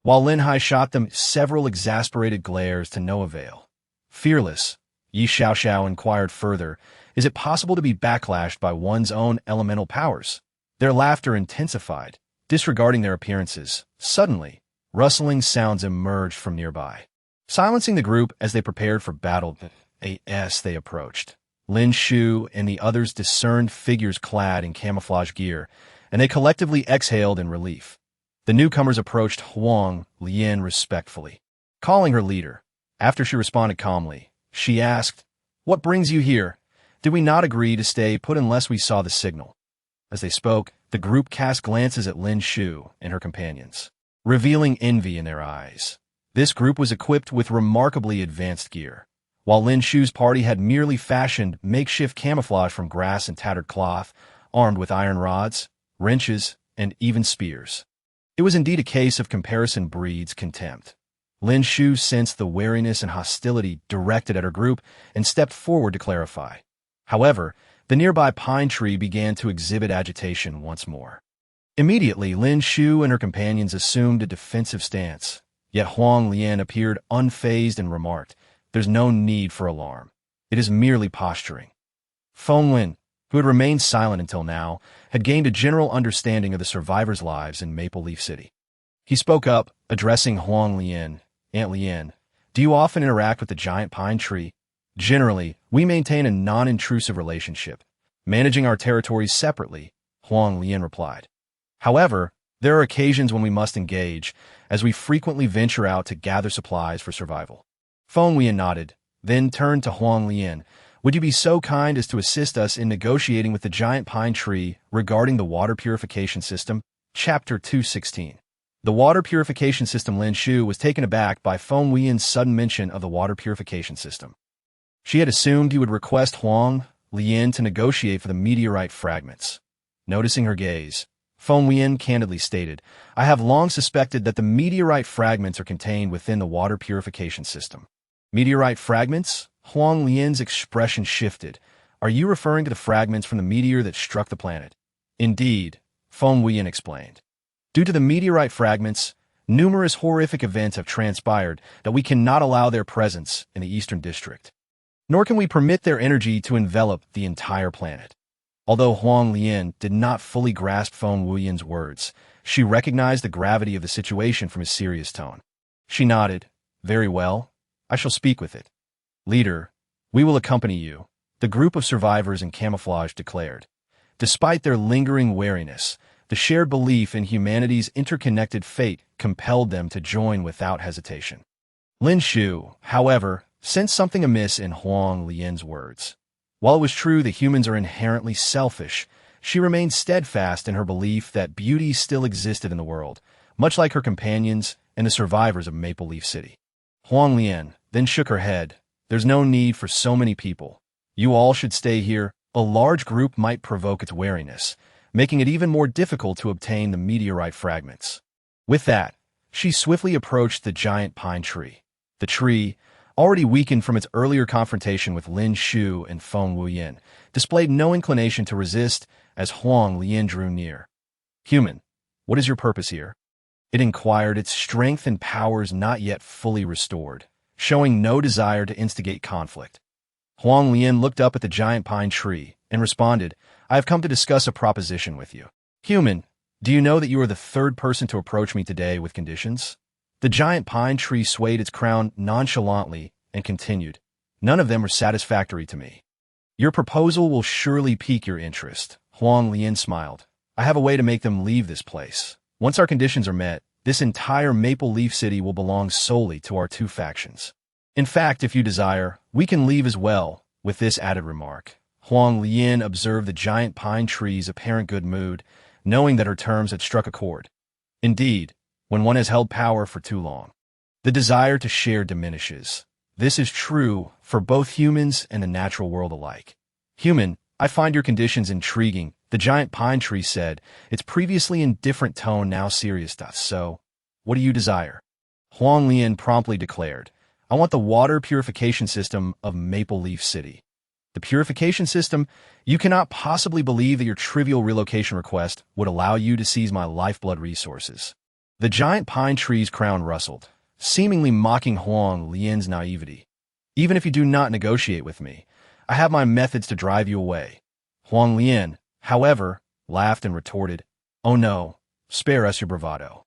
while Lin Hai shot them several exasperated glares to no avail. Fearless, Yi Xiao Xiao inquired further, is it possible to be backlashed by one's own elemental powers? Their laughter intensified, disregarding their appearances. Suddenly, rustling sounds emerged from nearby, silencing the group as they prepared for battle. As they approached, Lin Shu and the others discerned figures clad in camouflage gear, and they collectively exhaled in relief. The newcomers approached Huang Lian respectfully, calling her leader. After she responded calmly, she asked, What brings you here? Did we not agree to stay put unless we saw the signal? As they spoke, the group cast glances at Lin Shu and her companions, revealing envy in their eyes. This group was equipped with remarkably advanced gear, while Lin Shu's party had merely fashioned makeshift camouflage from grass and tattered cloth, armed with iron rods, wrenches, and even spears. It was indeed a case of comparison breeds contempt. Lin Shu sensed the wariness and hostility directed at her group and stepped forward to clarify. However, the nearby pine tree began to exhibit agitation once more. Immediately, Lin Shu and her companions assumed a defensive stance, yet Huang Lian appeared unfazed and remarked, There's no need for alarm. It is merely posturing. Feng Wuyan, who had remained silent until now, had gained a general understanding of the survivors' lives in Maple Leaf City. He spoke up, addressing Huang Lian. Aunt Lian, do you often interact with the giant pine tree? Generally, we maintain a non-intrusive relationship, managing our territories separately, Huang Lian replied. However, there are occasions when we must engage, as we frequently venture out to gather supplies for survival. Feng Wuyan nodded, then turned to Huang Lian. Would you be so kind as to assist us in negotiating with the giant pine tree regarding the water purification system? Chapter 216. The water purification system. Lin Shu was taken aback by Feng Wuyan's sudden mention of the water purification system. She had assumed he would request Huang Lian to negotiate for the meteorite fragments. Noticing her gaze, Feng Wuyan candidly stated, I have long suspected that the meteorite fragments are contained within the water purification system. Meteorite fragments? Huang Lian's expression shifted. Are you referring to the fragments from the meteor that struck the planet? Indeed, Feng Wuyan explained. Due to the meteorite fragments, numerous horrific events have transpired that we cannot allow their presence in the Eastern District. Nor can we permit their energy to envelop the entire planet. Although Huang Lian did not fully grasp Feng Wuyan's words, she recognized the gravity of the situation from his serious tone. She nodded. Very well. I shall speak with it. Leader, we will accompany you, the group of survivors in camouflage declared. Despite their lingering wariness, the shared belief in humanity's interconnected fate compelled them to join without hesitation. Lin Shu, however, sensed something amiss in Huang Lian's words. While it was true that humans are inherently selfish, she remained steadfast in her belief that beauty still existed in the world, much like her companions and the survivors of Maple Leaf City. Huang Lian then shook her head. There's no need for so many people. You all should stay here. A large group might provoke its wariness, making it even more difficult to obtain the meteorite fragments. With that, she swiftly approached the giant pine tree. The tree, already weakened from its earlier confrontation with Lin Shu and Feng Wuyan, displayed no inclination to resist as Huang Lian drew near. Human, what is your purpose here? It inquired, its strength and powers not yet fully restored, showing no desire to instigate conflict. Huang Lian looked up at the giant pine tree and responded, I have come to discuss a proposition with you. Human, do you know that you are the third person to approach me today with conditions? The giant pine tree swayed its crown nonchalantly and continued, none of them are satisfactory to me. Your proposal will surely pique your interest. Huang Lian smiled. I have a way to make them leave this place. Once our conditions are met, this entire Maple Leaf City will belong solely to our two factions. In fact, if you desire, we can leave as well. With this added remark, Huang Lian observed the giant pine tree's apparent good mood, knowing that her terms had struck a chord. Indeed, when one has held power for too long, the desire to share diminishes. This is true for both humans and the natural world alike. Human, I find your conditions intriguing, the giant pine tree said, its previously indifferent tone now serious. So, what do you desire? Huang Lian promptly declared, I want the water purification system of Maple Leaf City. The purification system? You cannot possibly believe that your trivial relocation request would allow you to seize my lifeblood resources. The giant pine tree's crown rustled, seemingly mocking Huang Lian's naivety. Even if you do not negotiate with me, I have my methods to drive you away. Huang Lian, however, laughed and retorted, Oh no, spare us your bravado.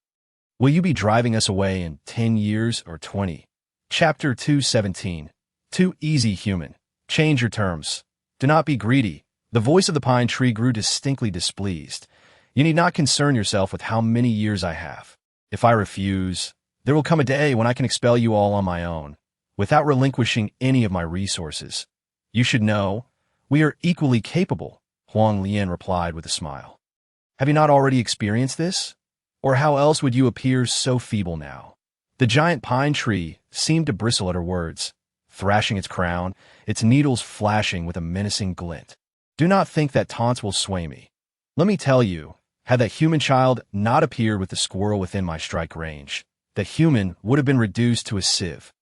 Will you be driving us away in 10 years or 20? Chapter 217. Too easy, human. Change your terms. Do not be greedy. The voice of the pine tree grew distinctly displeased. You need not concern yourself with how many years I have. If I refuse, there will come a day when I can expel you all on my own, without relinquishing any of my resources. You should know, we are equally capable, Huang Lian replied with a smile. Have you not already experienced this? Or how else would you appear so feeble now? The giant pine tree seemed to bristle at her words, thrashing its crown, its needles flashing with a menacing glint. Do not think that taunts will sway me. Let me tell you, had that human child not appeared with the squirrel within my strike range, that human would have been reduced to a sieve.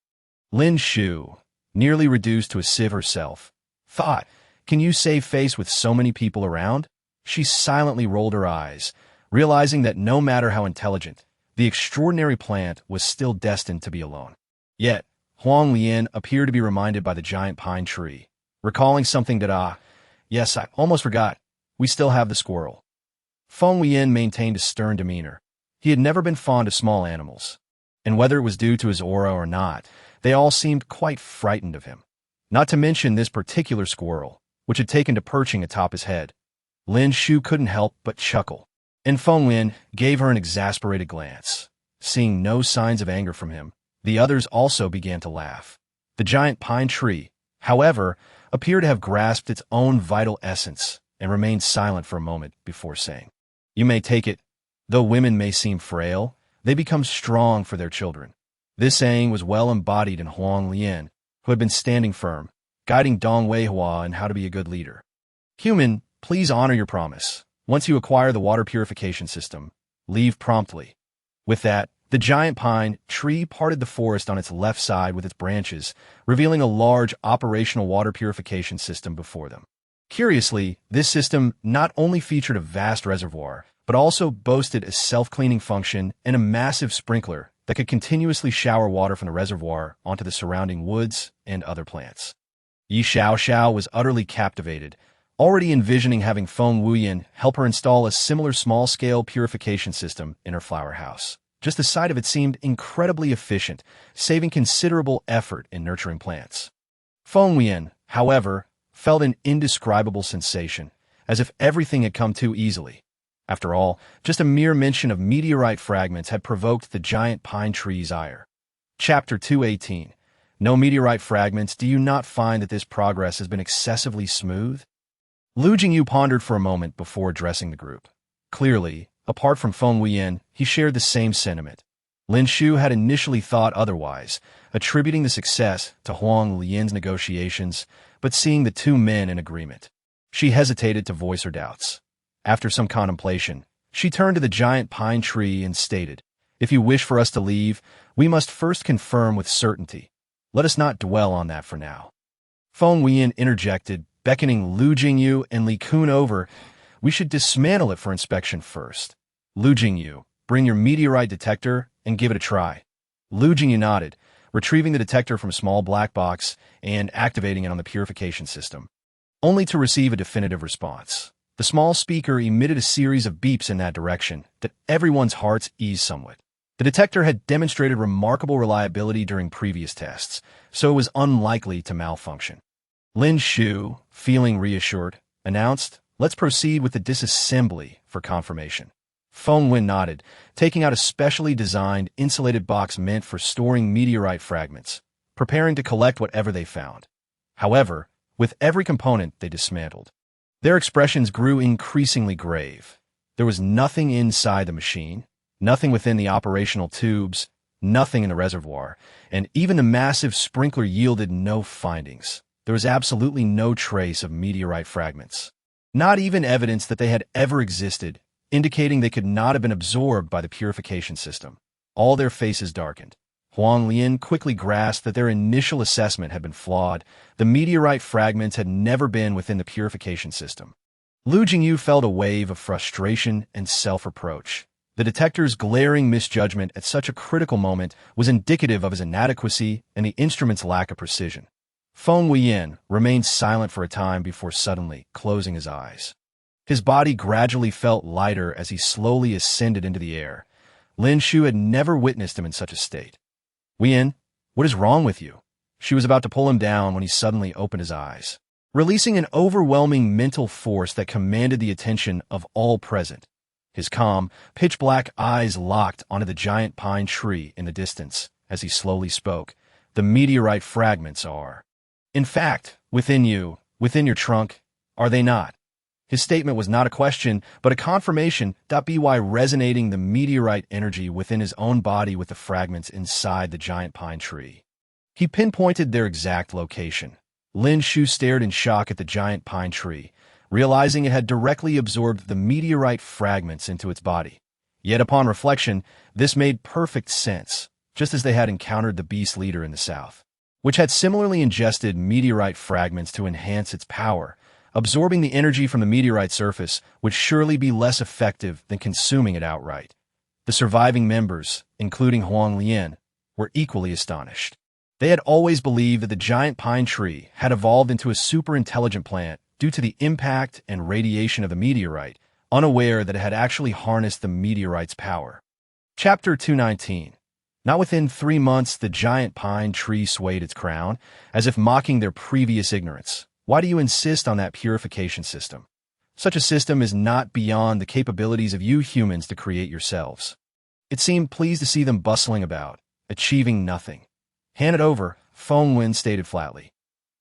Lin Shu, nearly reduced to a sieve herself, thought, can you save face with so many people around? She silently rolled her eyes, realizing that no matter how intelligent, the extraordinary plant was still destined to be alone. Yet, Huang Lian appeared to be reminded by the giant pine tree, recalling something that, yes, I almost forgot, we still have the squirrel. Feng Wuyan maintained a stern demeanor. He had never been fond of small animals, and whether it was due to his aura or not, they all seemed quite frightened of him. Not to mention this particular squirrel, which had taken to perching atop his head. Lin Shu couldn't help but chuckle, and Feng Wuyan gave her an exasperated glance. Seeing no signs of anger from him, the others also began to laugh. The giant pine tree, however, appeared to have grasped its own vital essence and remained silent for a moment before saying, You may take it, though women may seem frail, they become strong for their children. This saying was well embodied in Huang Lian, who had been standing firm, guiding Dong Weihua in how to be a good leader. Human, please honor your promise. Once you acquire the water purification system, leave promptly. With that, the giant pine tree parted the forest on its left side with its branches, revealing a large operational water purification system before them. Curiously, this system not only featured a vast reservoir, but also boasted a self-cleaning function and a massive sprinkler that could continuously shower water from the reservoir onto the surrounding woods and other plants. Yi Xiao was utterly captivated, already envisioning having Feng Wuyan help her install a similar small-scale purification system in her flower house. Just the sight of it seemed incredibly efficient, saving considerable effort in nurturing plants. Feng Wuyan, however, felt an indescribable sensation, as if everything had come too easily. After all, just a mere mention of meteorite fragments had provoked the giant pine tree's ire. Chapter 218. No meteorite fragments, do you not find that this progress has been excessively smooth? Lu Jingyu pondered for a moment before addressing the group. Clearly, apart from Feng Wuyan, he shared the same sentiment. Lin Shu had initially thought otherwise, attributing the success to Huang Lian's negotiations, but seeing the two men in agreement, she hesitated to voice her doubts. After some contemplation, she turned to the giant pine tree and stated, If you wish for us to leave, we must first confirm with certainty. Let us not dwell on that for now. Feng Wuyan interjected, beckoning Lu Jingyu and Li Kun over. We should dismantle it for inspection first. Lu Jingyu, bring your meteorite detector and give it a try. Lu Jingyu nodded, retrieving the detector from a small black box and activating it on the purification system, only to receive a definitive response. The small speaker emitted a series of beeps in that direction that everyone's hearts eased somewhat. The detector had demonstrated remarkable reliability during previous tests, so it was unlikely to malfunction. Lin Shu, feeling reassured, announced, "Let's proceed with the disassembly for confirmation." Feng Wuyan nodded, taking out a specially designed, insulated box meant for storing meteorite fragments, preparing to collect whatever they found. However, with every component they dismantled, their expressions grew increasingly grave. There was nothing inside the machine, nothing within the operational tubes, nothing in the reservoir, and even the massive sprinkler yielded no findings. There was absolutely no trace of meteorite fragments, not even evidence that they had ever existed, indicating they could not have been absorbed by the purification system. All their faces darkened. Huang Lian quickly grasped that their initial assessment had been flawed. The meteorite fragments had never been within the purification system. Lu Jingyu felt a wave of frustration and self-reproach. The detector's glaring misjudgment at such a critical moment was indicative of his inadequacy and the instrument's lack of precision. Feng Wuyan remained silent for a time before suddenly closing his eyes. His body gradually felt lighter as he slowly ascended into the air. Lin Shu had never witnessed him in such a state. "Wuyan, what is wrong with you?" She was about to pull him down when he suddenly opened his eyes, releasing an overwhelming mental force that commanded the attention of all present. His calm, pitch-black eyes locked onto the giant pine tree in the distance as he slowly spoke. "The meteorite fragments are, in fact, within you, within your trunk, are they not?" His statement was not a question, but a confirmation. By resonating the meteorite energy within his own body with the fragments inside the giant pine tree. He pinpointed their exact location. Lin Shu stared in shock at the giant pine tree, realizing it had directly absorbed the meteorite fragments into its body. Yet upon reflection, this made perfect sense, just as they had encountered the beast leader in the south, which had similarly ingested meteorite fragments to enhance its power. Absorbing the energy from the meteorite surface would surely be less effective than consuming it outright. The surviving members, including Huang Lian, were equally astonished. They had always believed that the giant pine tree had evolved into a super-intelligent plant due to the impact and radiation of the meteorite, unaware that it had actually harnessed the meteorite's power. Chapter 219. Not within 3 months, the giant pine tree swayed its crown, as if mocking their previous ignorance. "Why do you insist on that purification system? Such a system is not beyond the capabilities of you humans to create yourselves." It seemed pleased to see them bustling about, achieving nothing. "Hand it over," Feng Wuyan stated flatly.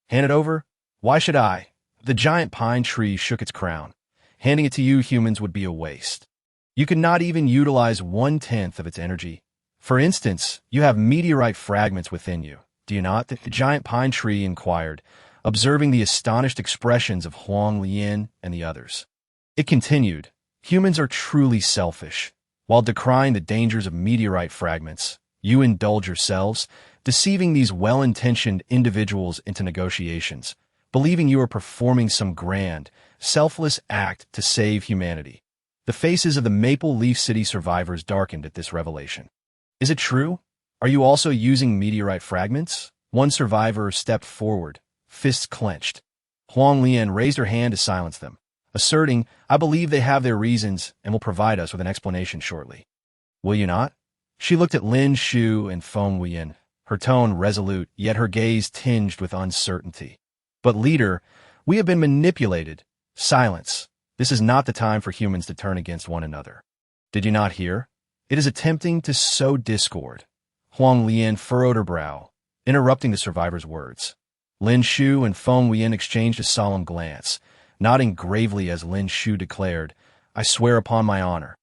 "Hand it over? Why should I?" The giant pine tree shook its crown. "Handing it to you humans would be a waste. You could not even utilize 1/10 of its energy. For instance, you have meteorite fragments within you, do you not?" The giant pine tree inquired, observing the astonished expressions of Huang Lian and the others. It continued, "Humans are truly selfish. While decrying the dangers of meteorite fragments, you indulge yourselves, deceiving these well-intentioned individuals into negotiations, believing you are performing some grand, selfless act to save humanity." The faces of the Maple Leaf City survivors darkened at this revelation. "Is it true? Are you also using meteorite fragments?" One survivor stepped forward, fists clenched. Huang Lian raised her hand to silence them, asserting, "I believe they have their reasons and will provide us with an explanation shortly." "Will you not?" She looked at Lin Shu and Feng Wuyan, her tone resolute, yet her gaze tinged with uncertainty. "But leader, we have been manipulated." "Silence. This is not the time for humans to turn against one another. Did you not hear? It is attempting to sow discord." Huang Lian furrowed her brow, interrupting the survivor's words. Lin Shu and Feng Wuyan exchanged a solemn glance, nodding gravely as Lin Shu declared, "I swear upon my honor.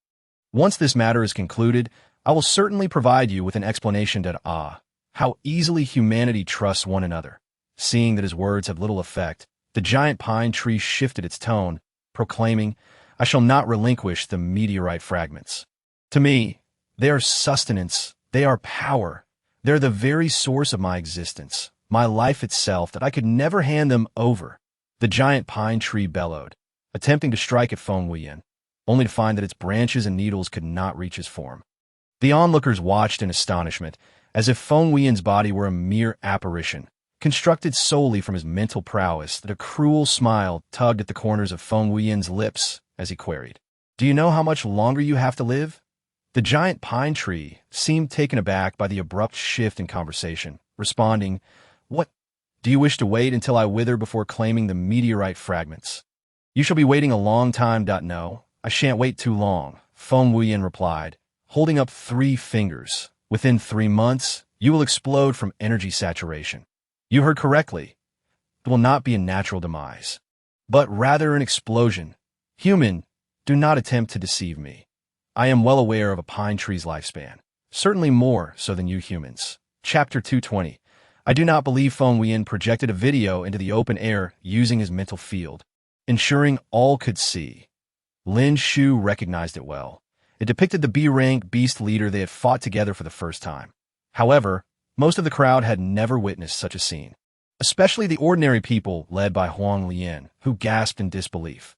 Once this matter is concluded, I will certainly provide you with an explanation that how easily humanity trusts one another." Seeing that his words had little effect, the giant pine tree shifted its tone, proclaiming, "I shall not relinquish the meteorite fragments. To me, they are sustenance, they are power, they're the very source of my existence, my life itself, that I could never hand them over." The giant pine tree bellowed, attempting to strike at Feng Wuyan. only to find that its branches and needles could not reach his form. The onlookers watched in astonishment, as if Feng Wuyan's body were a mere apparition, constructed solely from his mental prowess. That a cruel smile tugged at the corners of Feng Wuyan's lips as he queried, "Do you know how much longer you have to live?" The giant pine tree seemed taken aback by the abrupt shift in conversation, responding, "What? Do you wish to wait until I wither before claiming the meteorite fragments?" "You shall be waiting a long time. No, I shan't wait too long," Feng Wuyan replied, holding up 3 fingers. "Within 3 months, you will explode from energy saturation." "You heard correctly. It will not be a natural demise, but rather an explosion. Human, do not attempt to deceive me. I am well aware of a pine tree's lifespan, certainly more so than you humans." Chapter 220. I do not believe Feng Wuyan projected a video into the open air using his mental field, ensuring all could see. Lin Shu recognized it well. It depicted the B-rank beast leader they had fought together for the first time. However, most of the crowd had never witnessed such a scene, especially the ordinary people led by Huang Lian, who gasped in disbelief.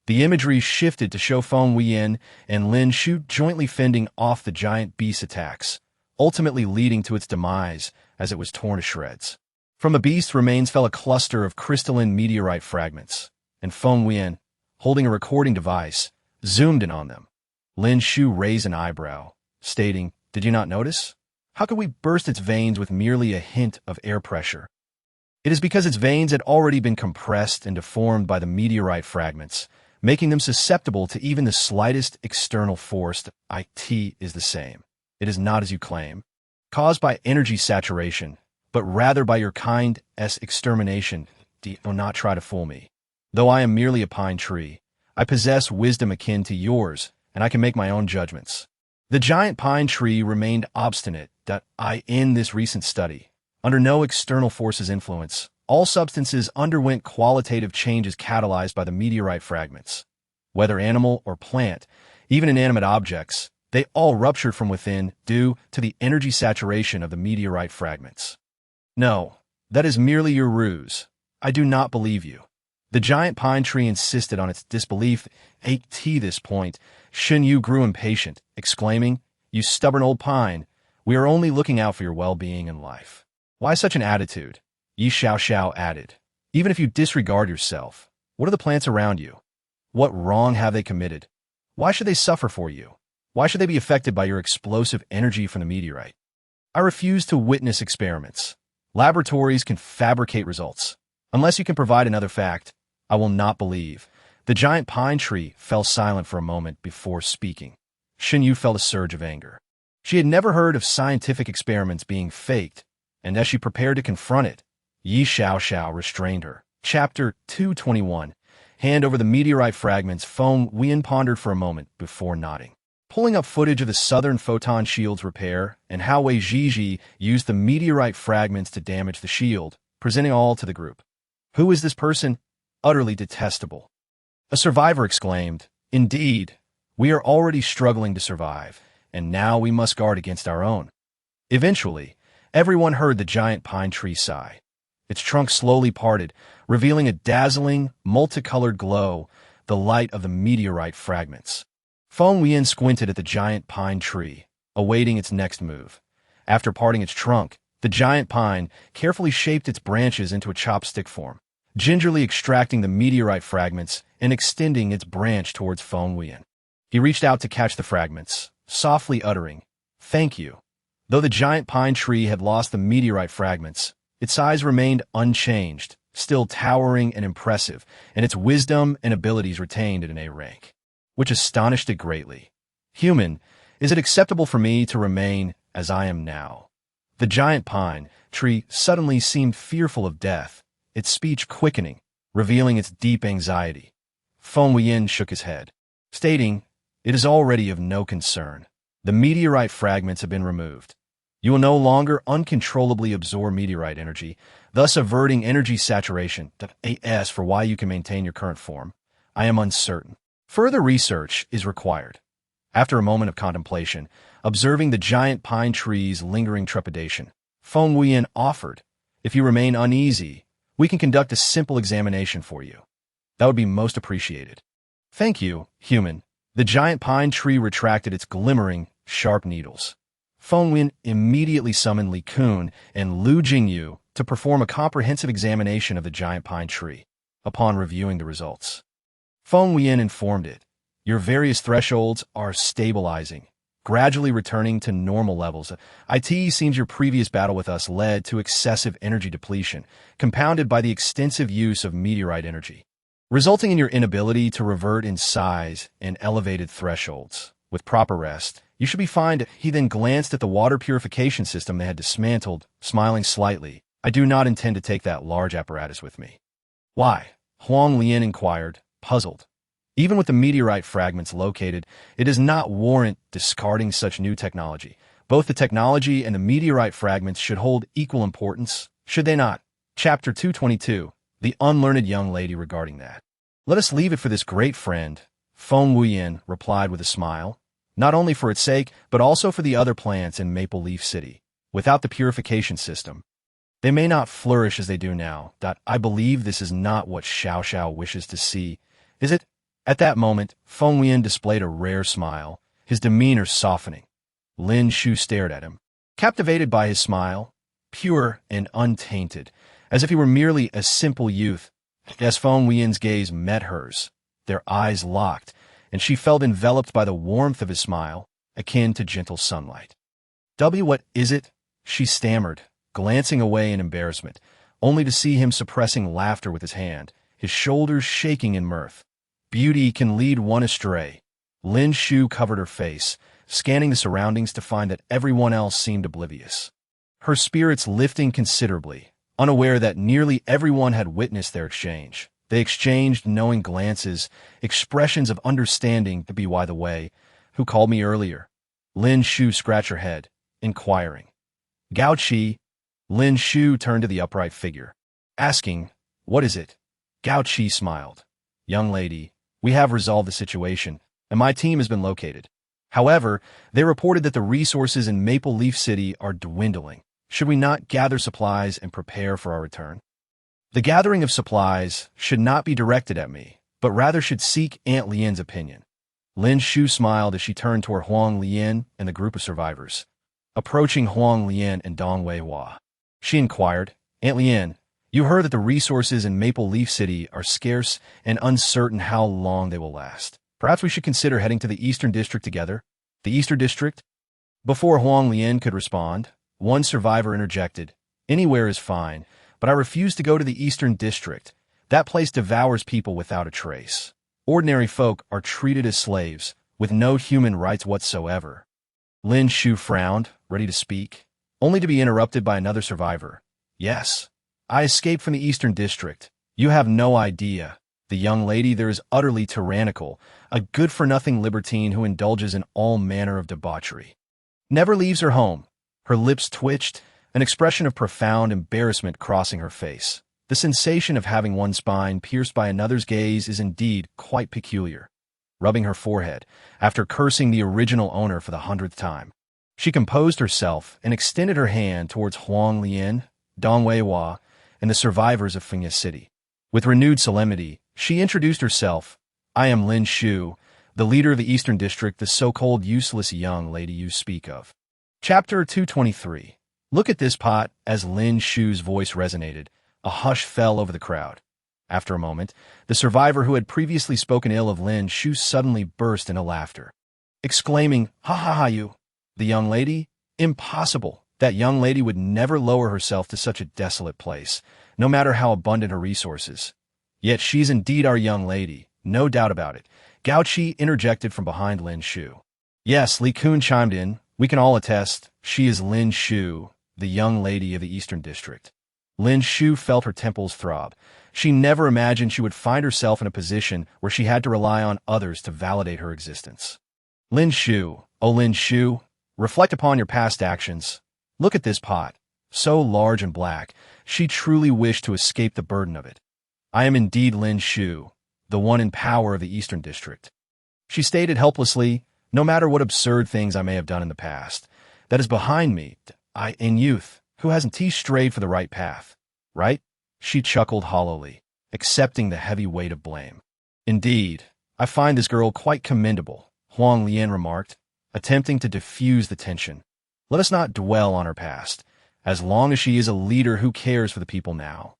The imagery shifted to show Feng Wuyan and Lin Shu jointly fending off the giant beast's attacks, ultimately leading to its demise as it was torn to shreds. From the beast's remains fell a cluster of crystalline meteorite fragments, and Feng Wuyan, holding a recording device, zoomed in on them. Lin Shu raised an eyebrow, stating, "Did you not notice? How could we burst its veins with merely a hint of air pressure?" It is because its veins had already been compressed and deformed by the meteorite fragments, making them susceptible to even the slightest external force. It is the same. It is not as you claim, caused by energy saturation, but rather by your kind's extermination. Do not try to fool me. Though I am merely a pine tree, I possess wisdom akin to yours, and I can make my own judgments. The giant pine tree remained obstinate. In this recent study, under no external force's influence, all substances underwent qualitative changes catalyzed by the meteorite fragments. Whether animal or plant, even inanimate objects, they all ruptured from within due to the energy saturation of the meteorite fragments. No, that is merely your ruse. I do not believe you. The giant pine tree insisted on its disbelief. At this point, Shen Yu grew impatient, exclaiming, "You stubborn old pine, we are only looking out for your well-being in life. Why such an attitude?" Yi Xiao added, "Even if you disregard yourself, what are the plants around you? What wrong have they committed? Why should they suffer for you? Why should they be affected by your explosive energy from the meteorite? I refuse to witness experiments. Laboratories can fabricate results. Unless you can provide another fact, I will not believe." The giant pine tree fell silent for a moment before speaking. Shen Yu felt a surge of anger. She had never heard of scientific experiments being faked, and as she prepared to confront it, Yi Xiao restrained her. Chapter 221. Hand over the meteorite fragments. Feng Wuyan pondered for a moment before nodding. Pulling up footage of the Southern Photon Shield's repair and how Wei Zhizhi used the meteorite fragments to damage the shield, presenting all to the group. "Who is this person? Utterly detestable." A survivor exclaimed, "Indeed, we are already struggling to survive, and now we must guard against our own." Eventually, everyone heard the giant pine tree sigh. Its trunk slowly parted, revealing a dazzling, multicolored glow, the light of the meteorite fragments. Feng Wuyan squinted at the giant pine tree, awaiting its next move. After parting its trunk, the giant pine carefully shaped its branches into a chopstick form, gingerly extracting the meteorite fragments and extending its branch towards Feng Wuyan. He reached out to catch the fragments, softly uttering, "Thank you." Though the giant pine tree had lost the meteorite fragments, its size remained unchanged, still towering and impressive, and its wisdom and abilities retained at an A rank, which astonished it greatly. "Human, is it acceptable for me to remain as I am now?" The giant pine tree suddenly seemed fearful of death, its speech quickening, revealing its deep anxiety. Feng Wuyan shook his head, stating, "It is already of no concern. The meteorite fragments have been removed. You will no longer uncontrollably absorb meteorite energy, thus averting energy saturation. As for why you can maintain your current form, I am uncertain. Further research is required." After a moment of contemplation, observing the giant pine tree's lingering trepidation, Feng Wuyan offered, "If you remain uneasy, we can conduct a simple examination for you. That would be most appreciated." "Thank you, human. The giant pine tree retracted its glimmering, sharp needles. Feng Wuyan immediately summoned Li Kun and Lu Jingyu to perform a comprehensive examination of the giant pine tree. Upon reviewing the results, Feng Wuyan informed it, "Your various thresholds are stabilizing, gradually returning to normal levels. It seems your previous battle with us led to excessive energy depletion, compounded by the extensive use of meteorite energy, resulting in your inability to revert in size and elevated thresholds. With proper rest, you should be fine." He then glanced at the water purification system they had dismantled, smiling slightly. "I do not intend to take that large apparatus with me." "Why?" Huang Lian inquired, puzzled. "Even with the meteorite fragments located, it does not warrant discarding such new technology. Both the technology and the meteorite fragments should hold equal importance, should they not?" Chapter 222, The Unlearned Young Lady Regarding that. "Let us leave it for this great friend," Feng Wuyan replied with a smile, "not only for its sake, but also for the other plants in Maple Leaf City. Without the purification system, they may not flourish as they do now. I believe this is not what Xiao Xiao wishes to see, is it?" At that moment, Feng Wuyan displayed a rare smile, his demeanor softening. Lin Shu stared at him, captivated by his smile, pure and untainted, as if he were merely a simple youth. As Feng Wuyan's gaze met hers, their eyes locked, and she felt enveloped by the warmth of his smile, akin to gentle sunlight. "What is it?" she stammered, glancing away in embarrassment, only to see him suppressing laughter with his hand, his shoulders shaking in mirth. "Beauty can lead one astray." Lin Shu covered her face, scanning the surroundings to find that everyone else seemed oblivious. Her spirits lifting considerably, unaware that nearly everyone had witnessed their exchange. They exchanged knowing glances, expressions of understanding. "To be by the way, who called me earlier?" Lin Shu scratched her head, inquiring. "Gao Qi." Lin Shu turned to the upright figure, asking, "What is it?" Gao Qi smiled. "Young lady, we have resolved the situation, and my team has been located. However, they reported that the resources in Maple Leaf City are dwindling. Should we not gather supplies and prepare for our return?" "The gathering of supplies should not be directed at me, but rather should seek Aunt Lian's opinion." Lin Shu smiled as she turned toward Huang Lian and the group of survivors. Approaching Huang Lian and Dong Weihua, she inquired, "Aunt Lian, you heard that the resources in Maple Leaf City are scarce and uncertain how long they will last. Perhaps we should consider heading to the Eastern District together." "The Eastern District?" Before Huang Lian could respond, one survivor interjected, "Anywhere is fine, but I refuse to go to the Eastern District. That place devours people without a trace. Ordinary folk are treated as slaves, with no human rights whatsoever." Lin Shu frowned, ready to speak, only to be interrupted by another survivor. "Yes, I escaped from the Eastern District. You have no idea. The young lady there is utterly tyrannical, a good-for-nothing libertine who indulges in all manner of debauchery. Never leaves her home." Her lips twitched, an expression of profound embarrassment crossing her face. The sensation of having one's spine pierced by another's gaze is indeed quite peculiar. Rubbing her forehead, after cursing the original owner for the 100th time, she composed herself and extended her hand towards Huang Lian, Dong Weihua, and the survivors of Feng City. With renewed solemnity, she introduced herself. "I am Lin Shu, the leader of the Eastern District, the so-called useless young lady you speak of." Chapter 223. Look at this pot. As Lin Shu's voice resonated, a hush fell over the crowd. After a moment, the survivor who had previously spoken ill of Lin Shu suddenly burst into laughter, exclaiming, "Ha ha ha, you! The young lady? Impossible! That young lady would never lower herself to such a desolate place, no matter how abundant her resources. Yet she's indeed our young lady, no doubt about it." Gao Qi interjected from behind Lin Shu. "Yes," Li Kun chimed in, "we can all attest, she is Lin Shu, the young lady of the Eastern District." Lin Shu felt her temples throb. She never imagined she would find herself in a position where she had to rely on others to validate her existence. "Lin Shu, oh Lin Shu, reflect upon your past actions. Look at this pot, so large and black, she truly wished to escape the burden of it. I am indeed Lin Shu, the one in power of the Eastern District." She stated helplessly, "No matter what absurd things I may have done in the past, that is behind me. In youth, who hasn't strayed for the right path, right?" She chuckled hollowly, accepting the heavy weight of blame. "Indeed, I find this girl quite commendable, Huang Lian remarked, attempting to diffuse the tension. Let us not dwell on her past, as long as she is a leader who cares for the people now.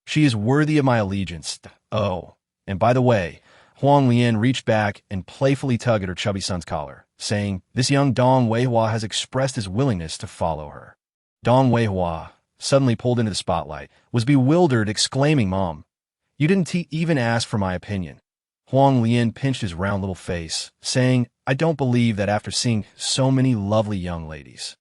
She is worthy of my allegiance. Oh, and by the way, Huang Lian reached back and playfully tugged at her chubby son's collar, saying, this young Dong Weihua has expressed his willingness to follow her. Dong Weihua, suddenly pulled into the spotlight, was bewildered, exclaiming, Mom, you didn't even ask for my opinion. Huang Lian pinched his round little face, saying, I don't believe that after seeing so many lovely young ladies.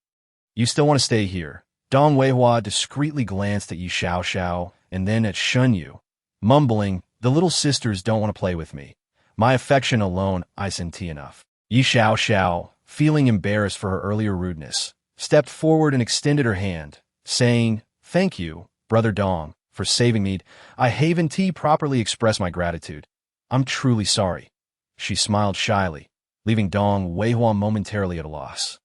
You still want to stay here. Dong Weihua discreetly glanced at Yi Xiao and then at Shun Yu, mumbling, the little sisters don't want to play with me. My affection alone isn't enough. Yi Xiao, feeling embarrassed for her earlier rudeness, stepped forward and extended her hand, saying, thank you, Brother Dong, for saving me. I haven't properly expressed my gratitude. I'm truly sorry. She smiled shyly, leaving Dong Weihua momentarily at a loss.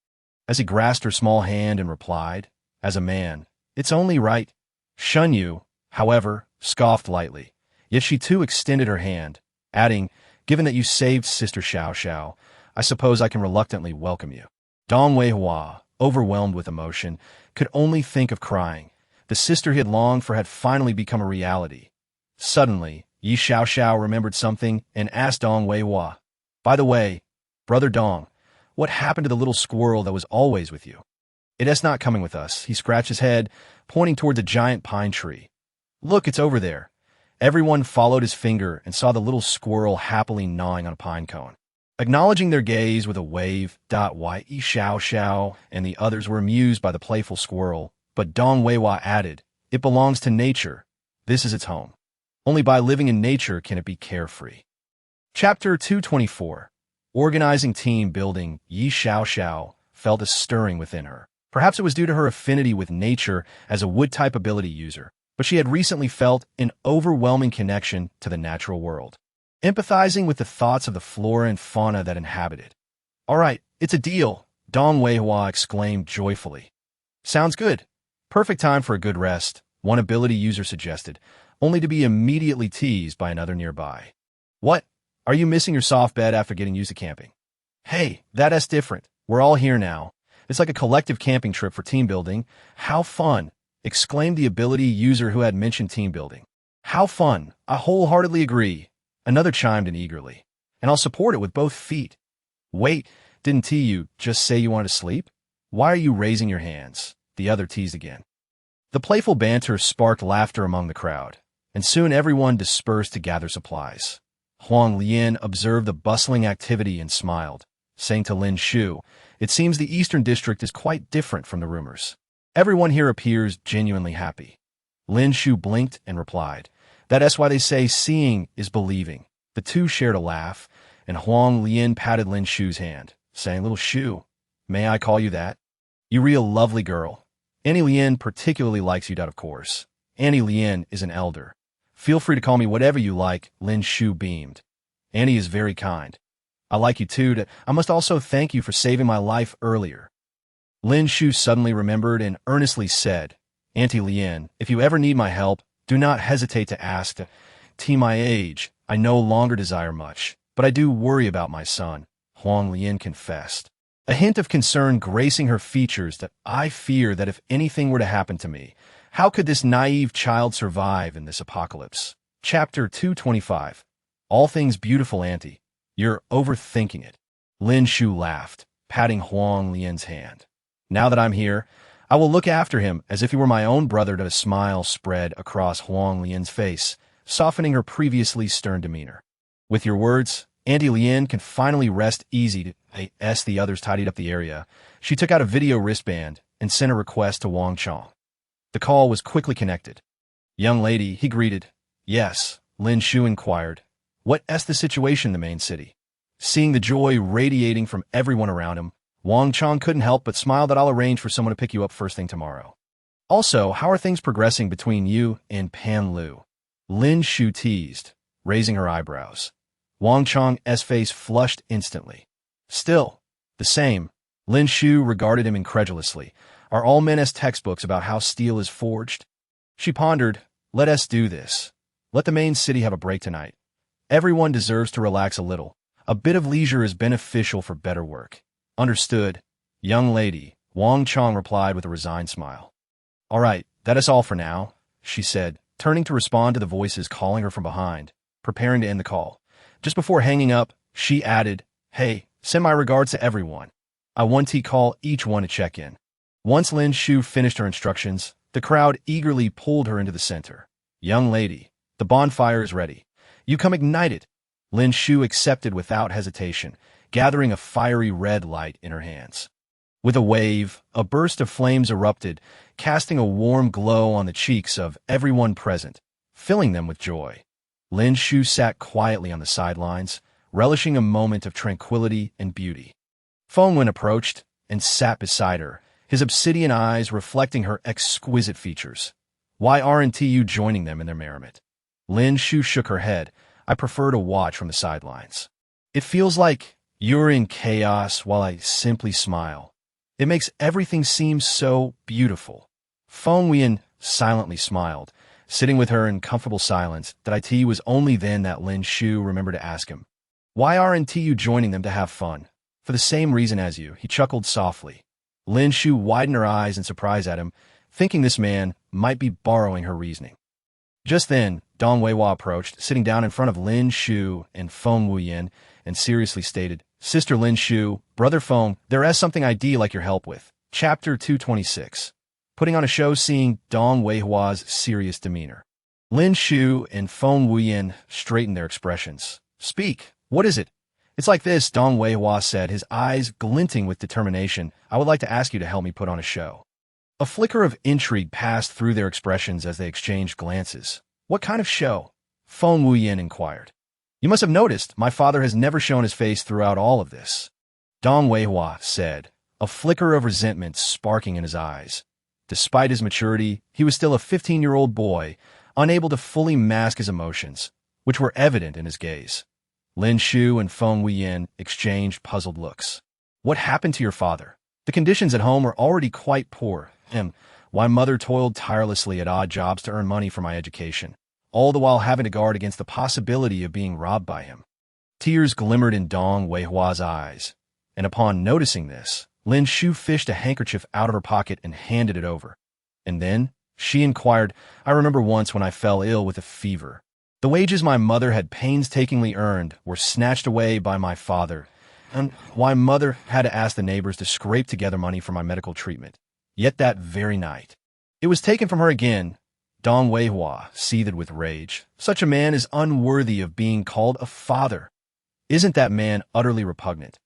As he grasped her small hand and replied, as a man, it's only right. Shun Yu, however, scoffed lightly, yet she too extended her hand, adding, given that you saved Sister Xiao, I suppose I can reluctantly welcome you. Dong Weihua, overwhelmed with emotion, could only think of crying. The sister he had longed for had finally become a reality. Suddenly, Yi Xiao remembered something and asked Dong Weihua, by the way, Brother Dong, what happened to the little squirrel that was always with you? It is not coming with us. He scratched his head, pointing toward the giant pine tree. Look, it's over there. Everyone followed his finger and saw the little squirrel happily gnawing on a pine cone. Acknowledging their gaze with a wave, Yi Xiao and the others were amused by the playful squirrel, but Dong Weihua added, it belongs to nature. This is its home. Only by living in nature can it be carefree. Chapter 224. Organizing team building. Yi Xiao felt a stirring within her. Perhaps it was due to her affinity with nature as a wood-type ability user, but she had recently felt an overwhelming connection to the natural world, empathizing with the thoughts of the flora and fauna that inhabited. All right, it's a deal, Dong Weihua exclaimed joyfully. Sounds good. Perfect time for a good rest, one ability user suggested, only to be immediately teased by another nearby. What? Are you missing your soft bed after getting used to camping? Hey, that's different. We're all here now. It's like a collective camping trip for team building. How fun! Exclaimed the ability user who had mentioned team building. How fun! I wholeheartedly agree. Another chimed in eagerly. And I'll support it with both feet. Wait, didn't you just say you wanted to sleep? Why are you raising your hands? The other teased again. The playful banter sparked laughter among the crowd, and soon everyone dispersed to gather supplies. Huang Lian observed the bustling activity and smiled, saying to Lin Shu, it seems the Eastern District is quite different from the rumors. Everyone here appears genuinely happy. Lin Shu blinked and replied, that's why they say seeing is believing. The two shared a laugh, and Huang Lian patted Lin Shu's hand, saying, little Shu, may I call you that? You real lovely girl. Annie Lian particularly likes you, of course. Annie Lian is an elder. Feel free to call me whatever you like, Lin Shu beamed. Annie is very kind. I like you too. I must also thank you for saving my life earlier. Lin Shu suddenly remembered and earnestly said, Auntie Lian, if you ever need my help, do not hesitate to ask. My age, I no longer desire much, but I do worry about my son, Huang Lian confessed. A hint of concern gracing her features that I fear that if anything were to happen to me, how could this naive child survive in this apocalypse? Chapter 225. All things beautiful, Auntie. You're overthinking it. Lin Shu laughed, patting Huang Lian's hand. Now that I'm here, I will look after him as if he were my own brother. A smile spread across Huang Lian's face, softening her previously stern demeanor. With your words, Auntie Lian can finally rest easy. As the others tidied up the area, she took out a video wristband and sent a request to Wang Chong. The call was quickly connected. Young lady, he greeted. Yes, Lin Shu inquired. What's the situation in the main city? Seeing the joy radiating from everyone around him, Wang Chong couldn't help but smile that I'll arrange for someone to pick you up first thing tomorrow. Also, how are things progressing between you and Pan Lu? Lin Shu teased, raising her eyebrows. Wang Chong's face flushed instantly. Still, the same. Lin Shu regarded him incredulously. Are all men's textbooks about how steel is forged? She pondered, let us do this. Let the main city have a break tonight. Everyone deserves to relax a little. A bit of leisure is beneficial for better work. Understood, young lady, Wang Chong replied with a resigned smile. All right, that is all for now, she said, turning to respond to the voices calling her from behind, preparing to end the call. Just before hanging up, she added, Hey, send my regards to everyone. I want to call each one to check in. Once Lin Shu finished her instructions, the crowd eagerly pulled her into the center. Young lady, the bonfire is ready. You come ignite it. Lin Shu accepted without hesitation, gathering a fiery red light in her hands. With a wave, a burst of flames erupted, casting a warm glow on the cheeks of everyone present, filling them with joy. Lin Shu sat quietly on the sidelines, relishing a moment of tranquility and beauty. Feng Wuyan approached and sat beside her, his obsidian eyes reflecting her exquisite features. Why aren't you joining them in their merriment? Lin Shu shook her head. I prefer to watch from the sidelines. It feels like you're in chaos while I simply smile. It makes everything seem so beautiful. Feng Wuyan silently smiled, sitting with her in comfortable silence. It was only then that Lin Shu remembered to ask him, Why aren't you joining them to have fun? For the same reason as you, he chuckled softly. Lin Shu widened her eyes in surprise at him, thinking this man might be borrowing her reasoning. Just then, Dong Weihua approached, sitting down in front of Lin Shu and Feng Wuyan, and seriously stated, Sister Lin Shu, Brother Feng, there is something I'd like your help with. Chapter 226. Putting on a show seeing Dong Weihua's serious demeanor. Lin Shu and Feng Wuyan straightened their expressions. Speak, what is it? It's like this, Dong Weihua said, his eyes glinting with determination. I would like to ask you to help me put on a show. A flicker of intrigue passed through their expressions as they exchanged glances. What kind of show? Feng Wuyan inquired. You must have noticed, my father has never shown his face throughout all of this. Dong Weihua said, a flicker of resentment sparking in his eyes. Despite his maturity, he was still a 15-year-old boy, unable to fully mask his emotions, which were evident in his gaze. Lin Shu and Feng Wuyan exchanged puzzled looks. What happened to your father? The conditions at home were already quite poor, and my mother toiled tirelessly at odd jobs to earn money for my education, all the while having to guard against the possibility of being robbed by him. Tears glimmered in Dong Weihua's eyes, and upon noticing this, Lin Shu fished a handkerchief out of her pocket and handed it over. And then, she inquired, I remember once when I fell ill with a fever. The wages my mother had painstakingly earned were snatched away by my father, and my mother had to ask the neighbors to scrape together money for my medical treatment. Yet that very night, it was taken from her again. Dong Weihua seethed with rage. Such a man is unworthy of being called a father. Isn't that man utterly repugnant?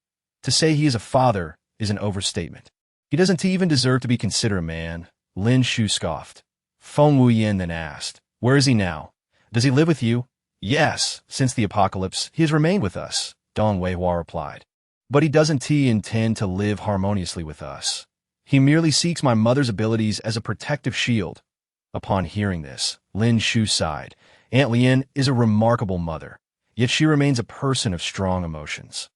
To say he is a father is an overstatement. He doesn't even deserve to be considered a man. Lin Shu scoffed. Feng Wuyan then asked, Where is he now? Does he live with you? Yes, since the apocalypse, he has remained with us, Dong Weihua replied. But he doesn't intend to live harmoniously with us. He merely seeks my mother's abilities as a protective shield. Upon hearing this, Lin Shu sighed. Aunt Lin is a remarkable mother, yet she remains a person of strong emotions.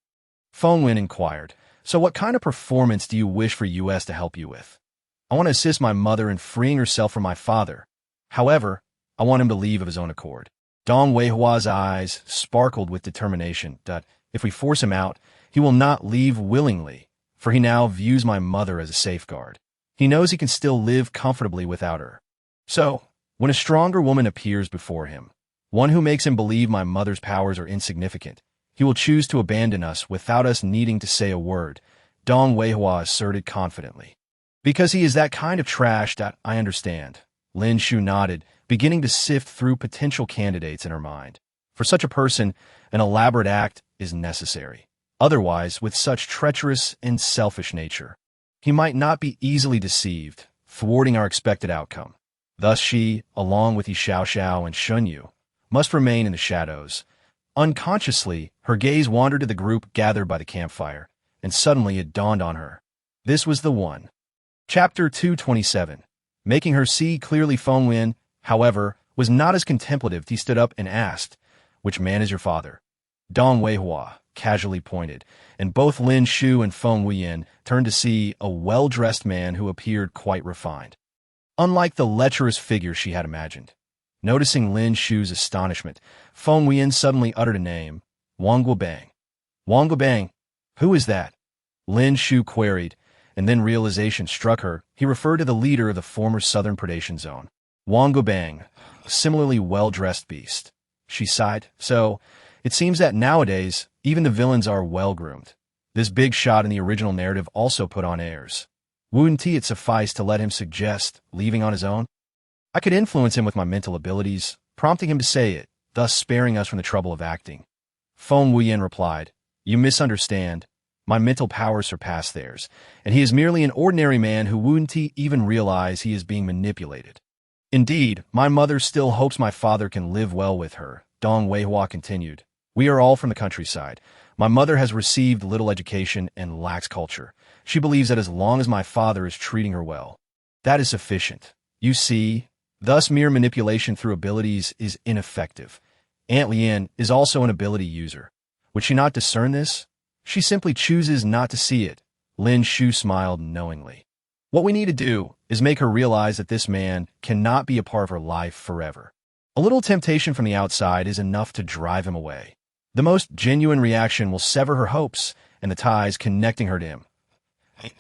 Feng Wuyan inquired, So what kind of performance do you wish for us to help you with? I want to assist my mother in freeing herself from my father. However, I want him to leave of his own accord. Dong Weihua's eyes sparkled with determination. If we force him out, he will not leave willingly, for he now views my mother as a safeguard. He knows he can still live comfortably without her. So, when a stronger woman appears before him, one who makes him believe my mother's powers are insignificant, he will choose to abandon us without us needing to say a word, Dong Weihua asserted confidently. Because he is that kind of trash, I understand. Lin Shu nodded, beginning to sift through potential candidates in her mind. For such a person, an elaborate act is necessary. Otherwise, with such treacherous and selfish nature, he might not be easily deceived, thwarting our expected outcome. Thus she, along with Yi Xiao and Shun Yu, must remain in the shadows. Unconsciously, her gaze wandered to the group gathered by the campfire, and suddenly it dawned on her. This was the one. Chapter 227. Making her see clearly, Feng Wuyan, however, was not as contemplative. He stood up and asked, Which man is your father? Dong Weihua casually pointed, and both Lin Shu and Feng Wuyan turned to see a well-dressed man who appeared quite refined. Unlike the lecherous figure she had imagined. Noticing Lin Shu's astonishment, Feng Wuyan suddenly uttered a name, Wang Guobang. Wang Guobang? Who is that? Lin Shu queried, and then realization struck her. He referred to the leader of the former southern predation zone. Wang Guobang, a similarly well-dressed beast. She sighed. So, it seems that nowadays, even the villains are well-groomed. This big shot in the original narrative also put on airs. Wouldn't it suffice to let him suggest leaving on his own? I could influence him with my mental abilities, prompting him to say it, thus sparing us from the trouble of acting. Feng Wuyan replied, You misunderstand. My mental powers surpass theirs, and he is merely an ordinary man who wouldn't even realize he is being manipulated. Indeed, my mother still hopes my father can live well with her, Dong Weihua continued. We are all from the countryside. My mother has received little education and lacks culture. She believes that as long as my father is treating her well, that is sufficient. You see, thus mere manipulation through abilities is ineffective. Aunt Lian is also an ability user. Would she not discern this? She simply chooses not to see it. Lin Shu smiled knowingly. What we need to do is make her realize that this man cannot be a part of her life forever. A little temptation from the outside is enough to drive him away. The most genuine reaction will sever her hopes and the ties connecting her to him.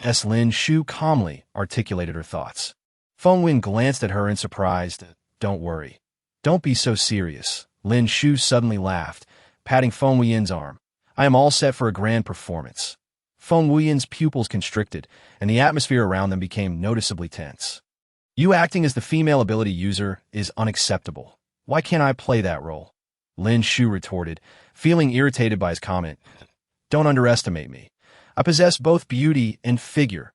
As Lin Shu calmly articulated her thoughts. Feng Wuyan glanced at her in surprise. Don't worry. Don't be so serious. Lin Shu suddenly laughed, patting Feng Wuyan's arm. I am all set for a grand performance. Feng Wuyan's pupils constricted, and the atmosphere around them became noticeably tense. You acting as the female ability user is unacceptable. Why can't I play that role? Lin Shu retorted, feeling irritated by his comment. Don't underestimate me. I possess both beauty and figure.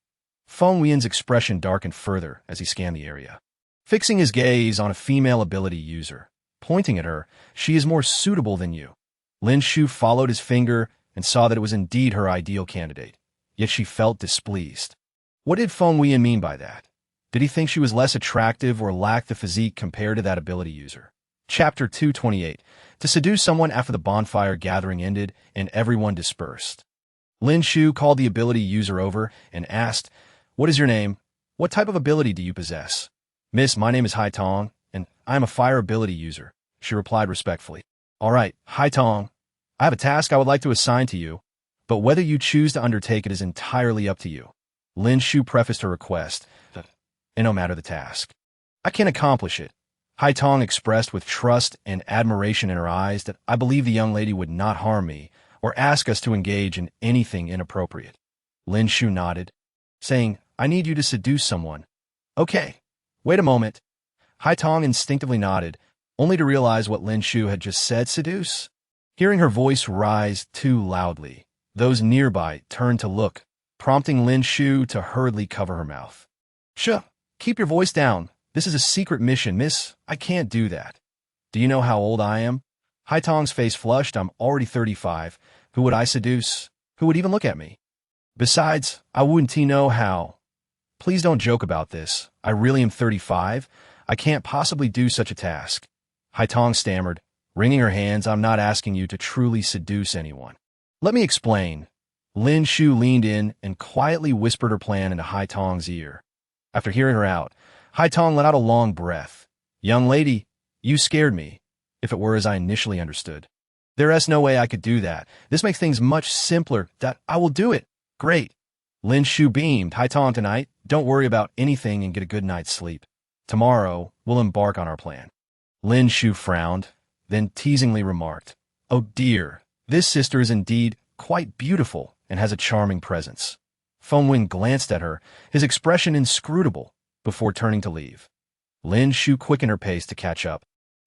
Feng Wuyan's expression darkened further as he scanned the area. Fixing his gaze on a female ability user, pointing at her, she is more suitable than you. Lin Shu followed his finger and saw that it was indeed her ideal candidate, yet she felt displeased. What did Feng Wuyan mean by that? Did he think she was less attractive or lacked the physique compared to that ability user? Chapter 228. To seduce someone after the bonfire gathering ended and everyone dispersed. Lin Shu called the ability user over and asked, What is your name? What type of ability do you possess? Miss, my name is Hai Tong, and I am a fire ability user, she replied respectfully. All right, Hai Tong, I have a task I would like to assign to you, but whether you choose to undertake it is entirely up to you. Lin Shu prefaced her request, and no matter the task, I can accomplish it. Hai Tong expressed with trust and admiration in her eyes that I believe the young lady would not harm me or ask us to engage in anything inappropriate. Lin Shu nodded, saying, I need you to seduce someone. Okay, wait a moment. Hai Tong instinctively nodded, only to realize what Lin Shu had just said, seduce. Hearing her voice rise too loudly, those nearby turned to look, prompting Lin Shu to hurriedly cover her mouth. Shh, keep your voice down. This is a secret mission, miss. I can't do that. Do you know how old I am? Hai Tong's face flushed. I'm already 35. Who would I seduce? Who would even look at me? Besides, I wouldn't know how. Please don't joke about this. I really am 35. I can't possibly do such a task. Hai Tong stammered, wringing her hands. I'm not asking you to truly seduce anyone. Let me explain. Lin Shu leaned in and quietly whispered her plan into Hai Tong's ear. After hearing her out, Hai Tong let out a long breath. Young lady, you scared me, if it were as I initially understood. There is no way I could do that. This makes things much simpler. That I will do it. Great. Lin Shu beamed. Hai Tong, tonight, don't worry about anything and get a good night's sleep. Tomorrow, we'll embark on our plan. Lin Shu frowned, then teasingly remarked, Oh dear, this sister is indeed quite beautiful and has a charming presence. Feng Wuyan glanced at her, his expression inscrutable, before turning to leave. Lin Shu quickened her pace to catch up,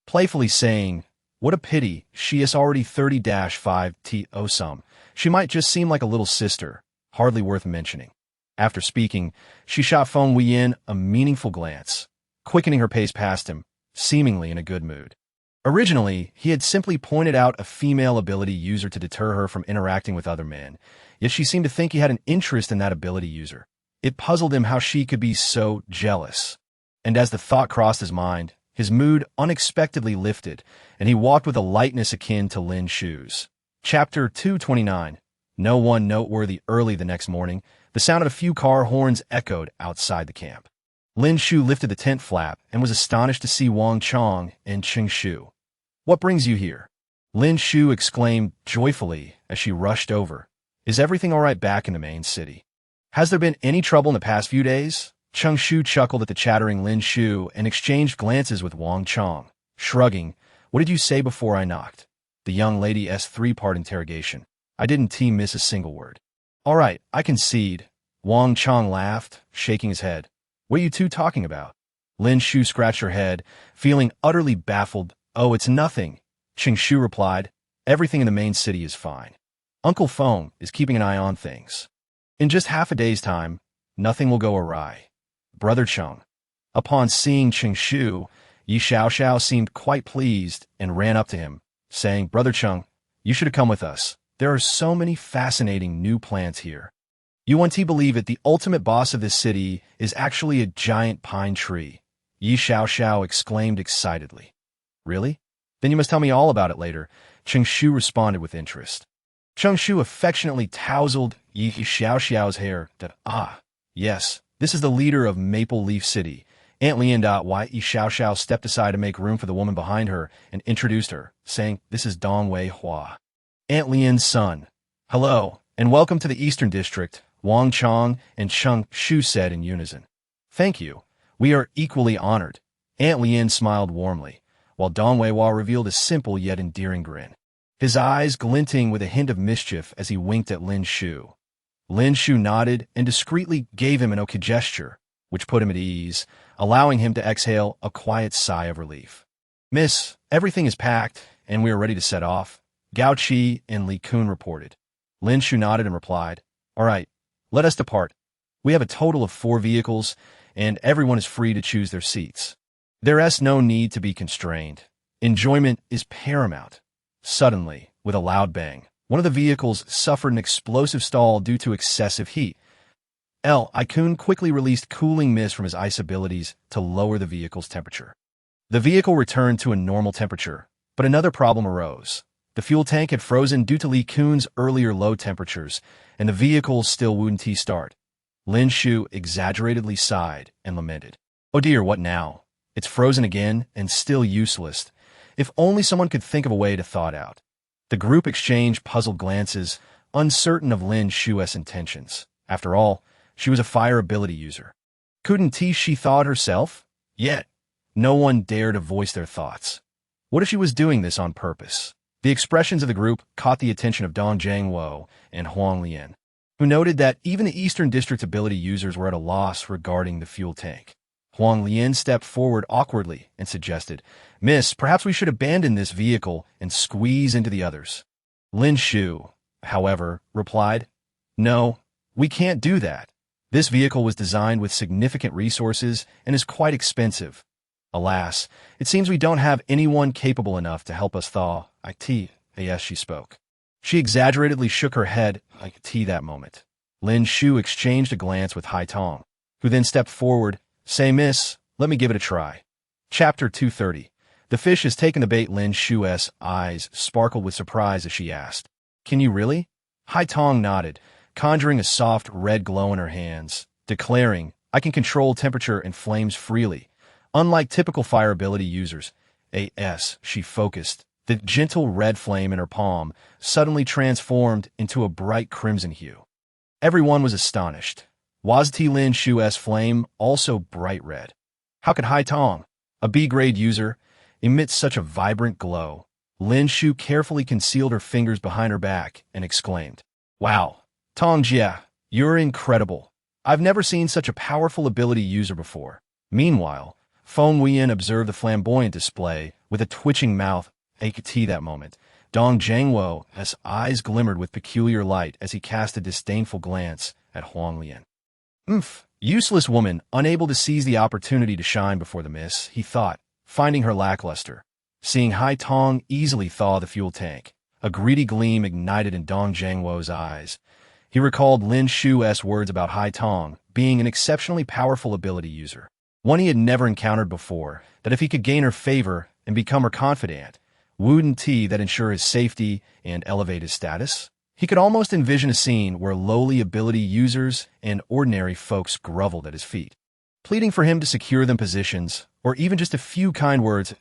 playfully saying, What a pity, she is already 30-5 T O some. She might just seem like a little sister, hardly worth mentioning. After speaking, she shot Feng Wuyan a meaningful glance, quickening her pace past him, seemingly in a good mood. Originally, he had simply pointed out a female ability user to deter her from interacting with other men, yet she seemed to think he had an interest in that ability user. It puzzled him how she could be so jealous. And as the thought crossed his mind, his mood unexpectedly lifted, and he walked with a lightness akin to Lin Shu's. Chapter 229. No one noteworthy. Early the next morning, the sound of a few car horns echoed outside the camp. Lin Shu lifted the tent flap and was astonished to see Wang Chong and Cheng Shu. "What brings you here?" Lin Shu exclaimed joyfully as she rushed over. "Is everything all right back in the main city? Has there been any trouble in the past few days?" Cheng Shu chuckled at the chattering Lin Shu and exchanged glances with Wang Chong. Shrugging, "What did you say before I knocked?" The young lady's three-part interrogation. "I didn't miss a single word." "All right, I concede." Wang Chong laughed, shaking his head. "What are you two talking about?" Lin Shu scratched her head, feeling utterly baffled. "Oh, it's nothing." Cheng Shu replied. "Everything in the main city is fine. Uncle Feng is keeping an eye on things. In just half a day's time, nothing will go awry." "Brother Cheng." Upon seeing Cheng Shu, Yi Xiaoxiao seemed quite pleased and ran up to him, saying, "Brother Cheng, you should have come with us. There are so many fascinating new plants here. You won't believe it, the ultimate boss of this city is actually a giant pine tree." Yi Xiaoxiao exclaimed excitedly. "Really? Then you must tell me all about it later." Cheng Shu responded with interest. Cheng Shu affectionately tousled Yi Xiaoxiao's hair. Yes, this is the leader of Maple Leaf City, Aunt Lin. Yi Xiaoxiao stepped aside to make room for the woman behind her and introduced her, saying, "This is Dong Wei Hua, Aunt Lin's son." "Hello, and welcome to the Eastern District," Wang Chong and Cheng Shu said in unison. "Thank you. We are equally honored." Aunt Lin smiled warmly, while Dong Wei Hua revealed a simple yet endearing grin, his eyes glinting with a hint of mischief as he winked at Lin Shu. Lin Shu nodded and discreetly gave him an okay gesture, which put him at ease, allowing him to exhale a quiet sigh of relief. "Miss, everything is packed, and we are ready to set off," Gao Qi and Li Kun reported. Lin Shu nodded and replied, "All right, let us depart. We have a total of 4 vehicles, and everyone is free to choose their seats. There is no need to be constrained. Enjoyment is paramount." Suddenly, with a loud bang, one of the vehicles suffered an explosive stall due to excessive heat. Li Kun quickly released cooling mist from his ice abilities to lower the vehicle's temperature. The vehicle returned to a normal temperature, but another problem arose. The fuel tank had frozen due to Li Kun's earlier low temperatures, and the vehicle still wouldn't start. Lin Shu exaggeratedly sighed and lamented. "Oh dear, what now? It's frozen again and still useless. If only someone could think of a way to thaw it out." The group exchanged puzzled glances, uncertain of Lin Shu's intentions. After all, she was a fire ability user. Couldn't she thaw it herself? Yet, no one dared to voice their thoughts. What if she was doing this on purpose? The expressions of the group caught the attention of Dong Jiangwo and Huang Lian, who noted that even the Eastern District's ability users were at a loss regarding the fuel tank. Huang Lian stepped forward awkwardly and suggested, "Miss, perhaps we should abandon this vehicle and squeeze into the others." Lin Shu, however, replied, "No, we can't do that. This vehicle was designed with significant resources and is quite expensive. Alas, it seems we don't have anyone capable enough to help us thaw it." Yes, she spoke. She exaggeratedly shook her head that moment. Lin Shu exchanged a glance with Hai Tong, who then stepped forward. "Say, miss, let me give it a try." Chapter 230. The fish has taken the bait. Lin Shu's eyes sparkled with surprise as she asked, "Can you really?" Hai Tong nodded, conjuring a soft red glow in her hands, declaring, "I can control temperature and flames freely. Unlike typical fire ability users." She focused. The gentle red flame in her palm suddenly transformed into a bright crimson hue. Everyone was astonished. Was Lin Shu's flame also bright red? How could Hai Tong, a B-grade user, emit such a vibrant glow? Lin Shu carefully concealed her fingers behind her back and exclaimed, "Wow, Tong Jia, you're incredible. I've never seen such a powerful ability user before." Meanwhile, Feng Wuyan observed the flamboyant display with a twitching mouth. That moment, Dong Jiangwo's eyes glimmered with peculiar light as he cast a disdainful glance at Huang Lian. Useless woman, unable to seize the opportunity to shine before the miss, he thought, finding her lackluster. Seeing Hai Tong easily thaw the fuel tank, a greedy gleam ignited in Dong Jiangwo's eyes. He recalled Lin Shu's words about Hai Tong being an exceptionally powerful ability user, one he had never encountered before, that if he could gain her favor and become her confidant, wouldn't that ensure his safety and elevate his status? He could almost envision a scene where lowly ability users and ordinary folks groveled at his feet. pleading for him to secure them positions, or even just a few kind words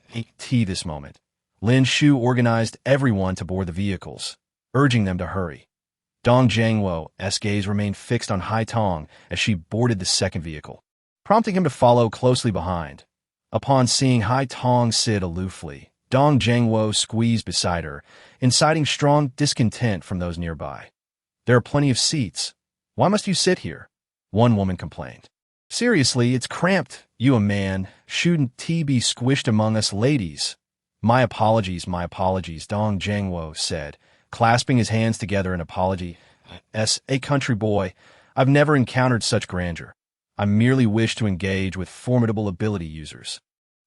this moment. Lin Shu organized everyone to board the vehicles, urging them to hurry. Dong Jiangwo's gaze remained fixed on Hai Tong as she boarded the second vehicle, prompting him to follow closely behind. Upon seeing Hai Tong sit aloofly, Dong Jiangwo squeezed beside her, inciting strong discontent from those nearby. "There are plenty of seats. Why must you sit here?" one woman complained. "Seriously, it's cramped. You a man. Shouldn't be squished among us ladies." My apologies, Dong Jiangwo said, clasping his hands together in apology. "As a country boy, I've never encountered such grandeur. I merely wish to engage with formidable ability users."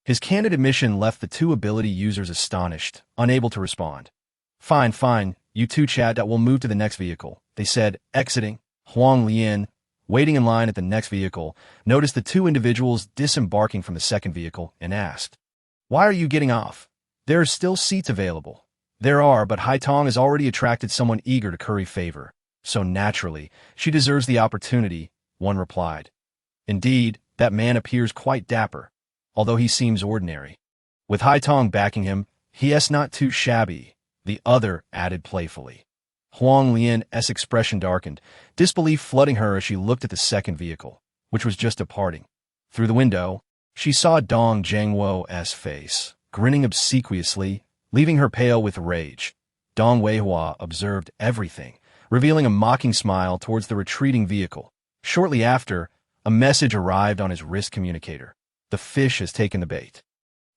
His candid admission left the two ability users astonished, unable to respond. Fine, you two chat that will move to the next vehicle," they said, exiting. Huang Lian, waiting in line at the next vehicle, noticed the two individuals disembarking from the second vehicle and asked, "Why are you getting off? There are still seats available." "There are, but Hai Tong has already attracted someone eager to curry favor, so naturally, she deserves the opportunity," one replied. "Indeed, that man appears quite dapper, although he seems ordinary. With Hai Tong backing him, he is not too shabby," the other added playfully. Huang Lian's expression darkened, disbelief flooding her as she looked at the second vehicle, which was just departing. Through the window, she saw Dong Jiangwo's face, grinning obsequiously, leaving her pale with rage. Dong Weihua observed everything, revealing a mocking smile towards the retreating vehicle. Shortly after, a message arrived on his wrist communicator. "The fish has taken the bait."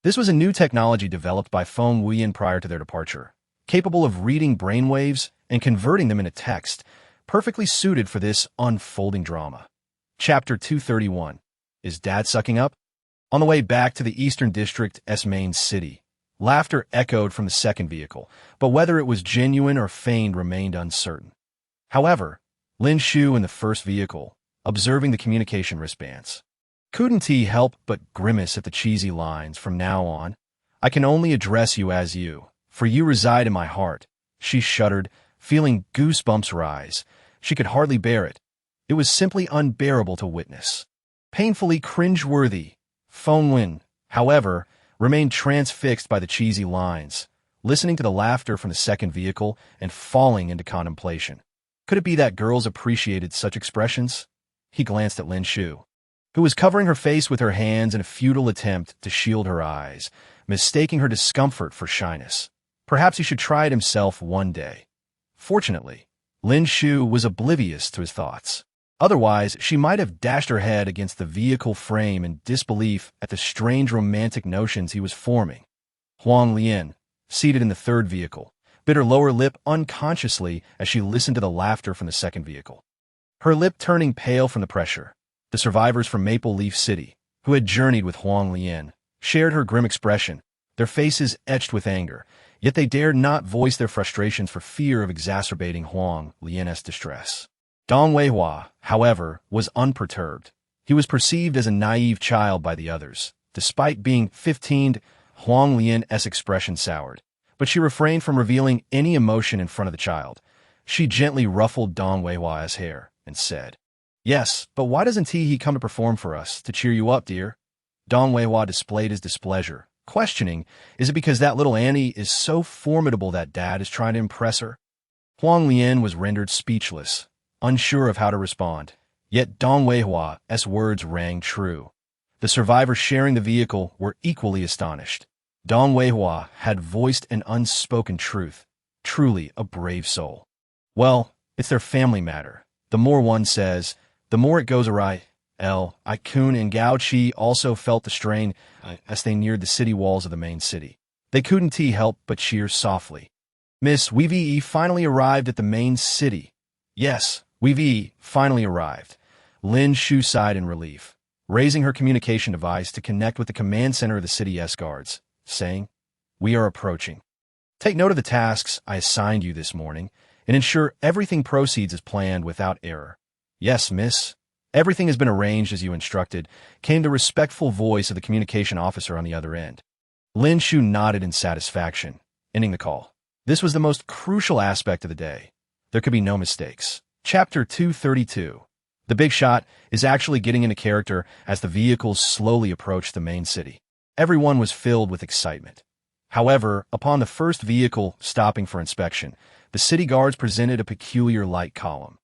This was a new technology developed by Feng Wuyan prior to their departure, capable of reading brainwaves and converting them into text, perfectly suited for this unfolding drama. Chapter 231. Is Dad sucking up? On the way back to the Eastern District's main city, laughter echoed from the second vehicle, but whether it was genuine or feigned remained uncertain. However, Lin Shu in the first vehicle, observing the communication wristbands, couldn't he help but grimace at the cheesy lines. "From now on, I can only address you as you, for you reside in my heart." She shuddered, feeling goosebumps rise. She could hardly bear it. It was simply unbearable to witness. Painfully cringeworthy. Feng Wuyan, however, remained transfixed by the cheesy lines, listening to the laughter from the second vehicle and falling into contemplation. Could it be that girls appreciated such expressions? He glanced at Lin Shu, who was covering her face with her hands in a futile attempt to shield her eyes, mistaking her discomfort for shyness. Perhaps he should try it himself one day. Fortunately, Lin Shu was oblivious to his thoughts. Otherwise, she might have dashed her head against the vehicle frame in disbelief at the strange romantic notions he was forming. Huang Lian, seated in the third vehicle, bit her lower lip unconsciously as she listened to the laughter from the second vehicle, her lip turning pale from the pressure. The survivors from Maple Leaf City, who had journeyed with Huang Lian, shared her grim expression, their faces etched with anger, yet they dared not voice their frustrations for fear of exacerbating Huang Lian's distress. Dong Weihua, however, was unperturbed. He was perceived as a naive child by the others. Despite being 15, Huang Lian's expression soured, but she refrained from revealing any emotion in front of the child. She gently ruffled Dong Weihua's hair and said, "Yes, but why doesn't he come to perform for us, to cheer you up, dear?" Dong Weihua displayed his displeasure, questioning, "Is it because that little Annie is so formidable that Dad is trying to impress her?" Huang Lian was rendered speechless, unsure of how to respond. Yet Dong Weihua's words rang true. The survivors sharing the vehicle were equally astonished. Dong Weihua had voiced an unspoken truth, truly a brave soul. Well, it's their family matter. The more one says, the more it goes awry. I-kun and Gao Chi also felt the strain as they neared the city walls of the main city. They couldn't help but cheer softly. Miss We've finally arrived at the main city. Yes, We've finally arrived. Lin Shu sighed in relief, raising her communication device to connect with the command center of the city's guards, saying, "We are approaching. Take note of the tasks I assigned you this morning and ensure everything proceeds as planned without error." "Yes, miss. Everything has been arranged as you instructed," came the respectful voice of the communication officer on the other end. Lin Shu nodded in satisfaction, ending the call. This was the most crucial aspect of the day. There could be no mistakes. Chapter 232. The big shot is actually getting into character as the vehicles slowly approach the main city. Everyone was filled with excitement. However, upon the first vehicle stopping for inspection, the city guards presented a peculiar light column.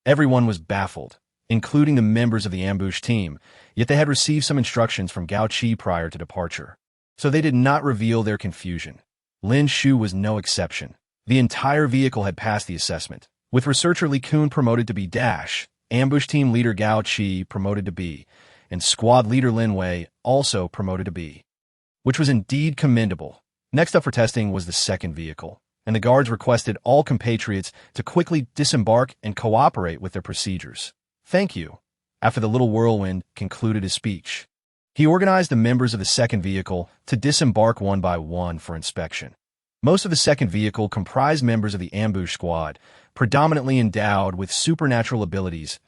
Everyone was baffled, including the members of the ambush team, yet they had received some instructions from Gao Qi prior to departure. So they did not reveal their confusion. Lin Shu was no exception. The entire vehicle had passed the assessment, with researcher Li Kun promoted to be Dash, ambush team leader Gao Qi promoted to B, and squad leader Lin Wei also promoted to B, which was indeed commendable. Next up for testing was the second vehicle, and the guards requested all compatriots to quickly disembark and cooperate with their procedures. Thank you. After the little whirlwind concluded his speech, he organized the members of the second vehicle to disembark one by one for inspection. Most of the second vehicle comprised members of the ambush squad, predominantly endowed with supernatural abilities,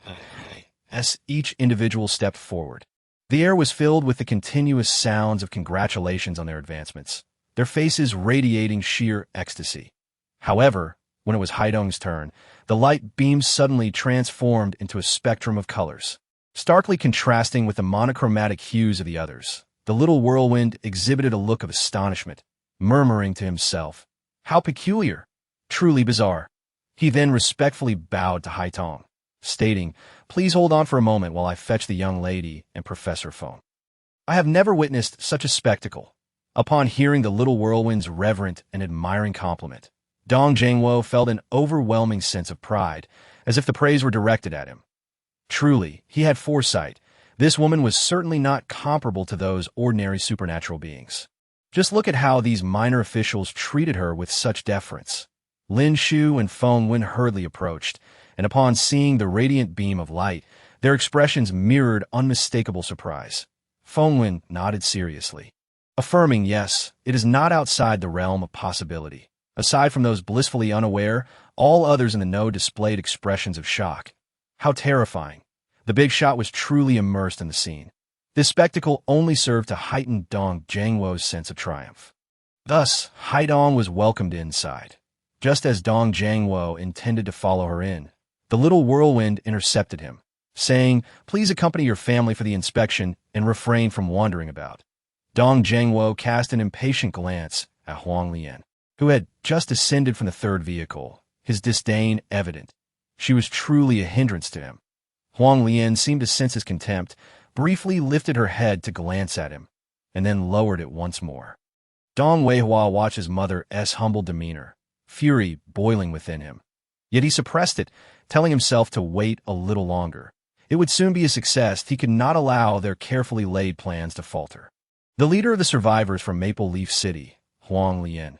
as each individual stepped forward. The air was filled with the continuous sounds of congratulations on their advancements, their faces radiating sheer ecstasy. However, when it was Haidong's turn, the light beams suddenly transformed into a spectrum of colors, starkly contrasting with the monochromatic hues of the others. The little whirlwind exhibited a look of astonishment, murmuring to himself, "How peculiar! Truly bizarre." He then respectfully bowed to Haitong, stating, "Please hold on for a moment while I fetch the young lady and Professor Feng." I have never witnessed such a spectacle. Upon hearing the little whirlwind's reverent and admiring compliment, Dong Jingwo felt an overwhelming sense of pride, as if the praise were directed at him. Truly, he had foresight. This woman was certainly not comparable to those ordinary supernatural beings. Just look at how these minor officials treated her with such deference. Lin Shu and Feng Wuyan hurriedly approached, and upon seeing the radiant beam of light, their expressions mirrored unmistakable surprise. Feng Wuyan nodded seriously, affirming, yes, it is not outside the realm of possibility. Aside from those blissfully unaware, all others in the know displayed expressions of shock. How terrifying. The big shot was truly immersed in the scene. This spectacle only served to heighten Dong Jingwo's sense of triumph. Thus, Haidong was welcomed inside. Just as Dong Jingwo intended to follow her in, the little whirlwind intercepted him, saying, "Please accompany your family for the inspection and refrain from wandering about." Dong Jingwo cast an impatient glance at Huang Lian, who had just ascended from the third vehicle, his disdain evident. She was truly a hindrance to him. Huang Lian seemed to sense his contempt, briefly lifted her head to glance at him, and then lowered it once more. Dong Weihua watched his mother's humble demeanor, fury boiling within him. Yet he suppressed it, telling himself to wait a little longer. It would soon be a success. He could not allow their carefully laid plans to falter. The leader of the survivors from Maple Leaf City, Huang Lian.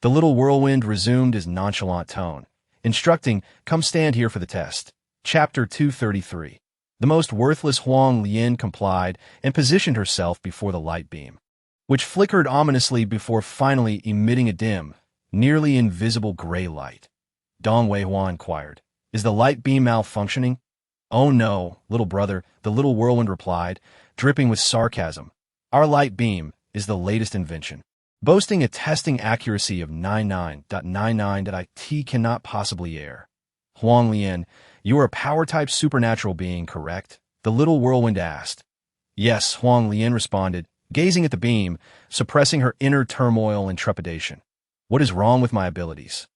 The little whirlwind resumed his nonchalant tone, instructing, "Come stand here for the test." Chapter 233. The most worthless Huang Lian complied and positioned herself before the light beam, which flickered ominously before finally emitting a dim, nearly invisible gray light. Dong Weihua inquired, "Is the light beam malfunctioning?" "Oh no, little brother," the little whirlwind replied, dripping with sarcasm. "Our light beam is the latest invention, boasting a testing accuracy of 99.99 that IT cannot possibly err." "Huang Lian, you are a power-type supernatural being, correct?" the little whirlwind asked. "Yes," Huang Lian responded, gazing at the beam, suppressing her inner turmoil and trepidation. "What is wrong with my abilities?"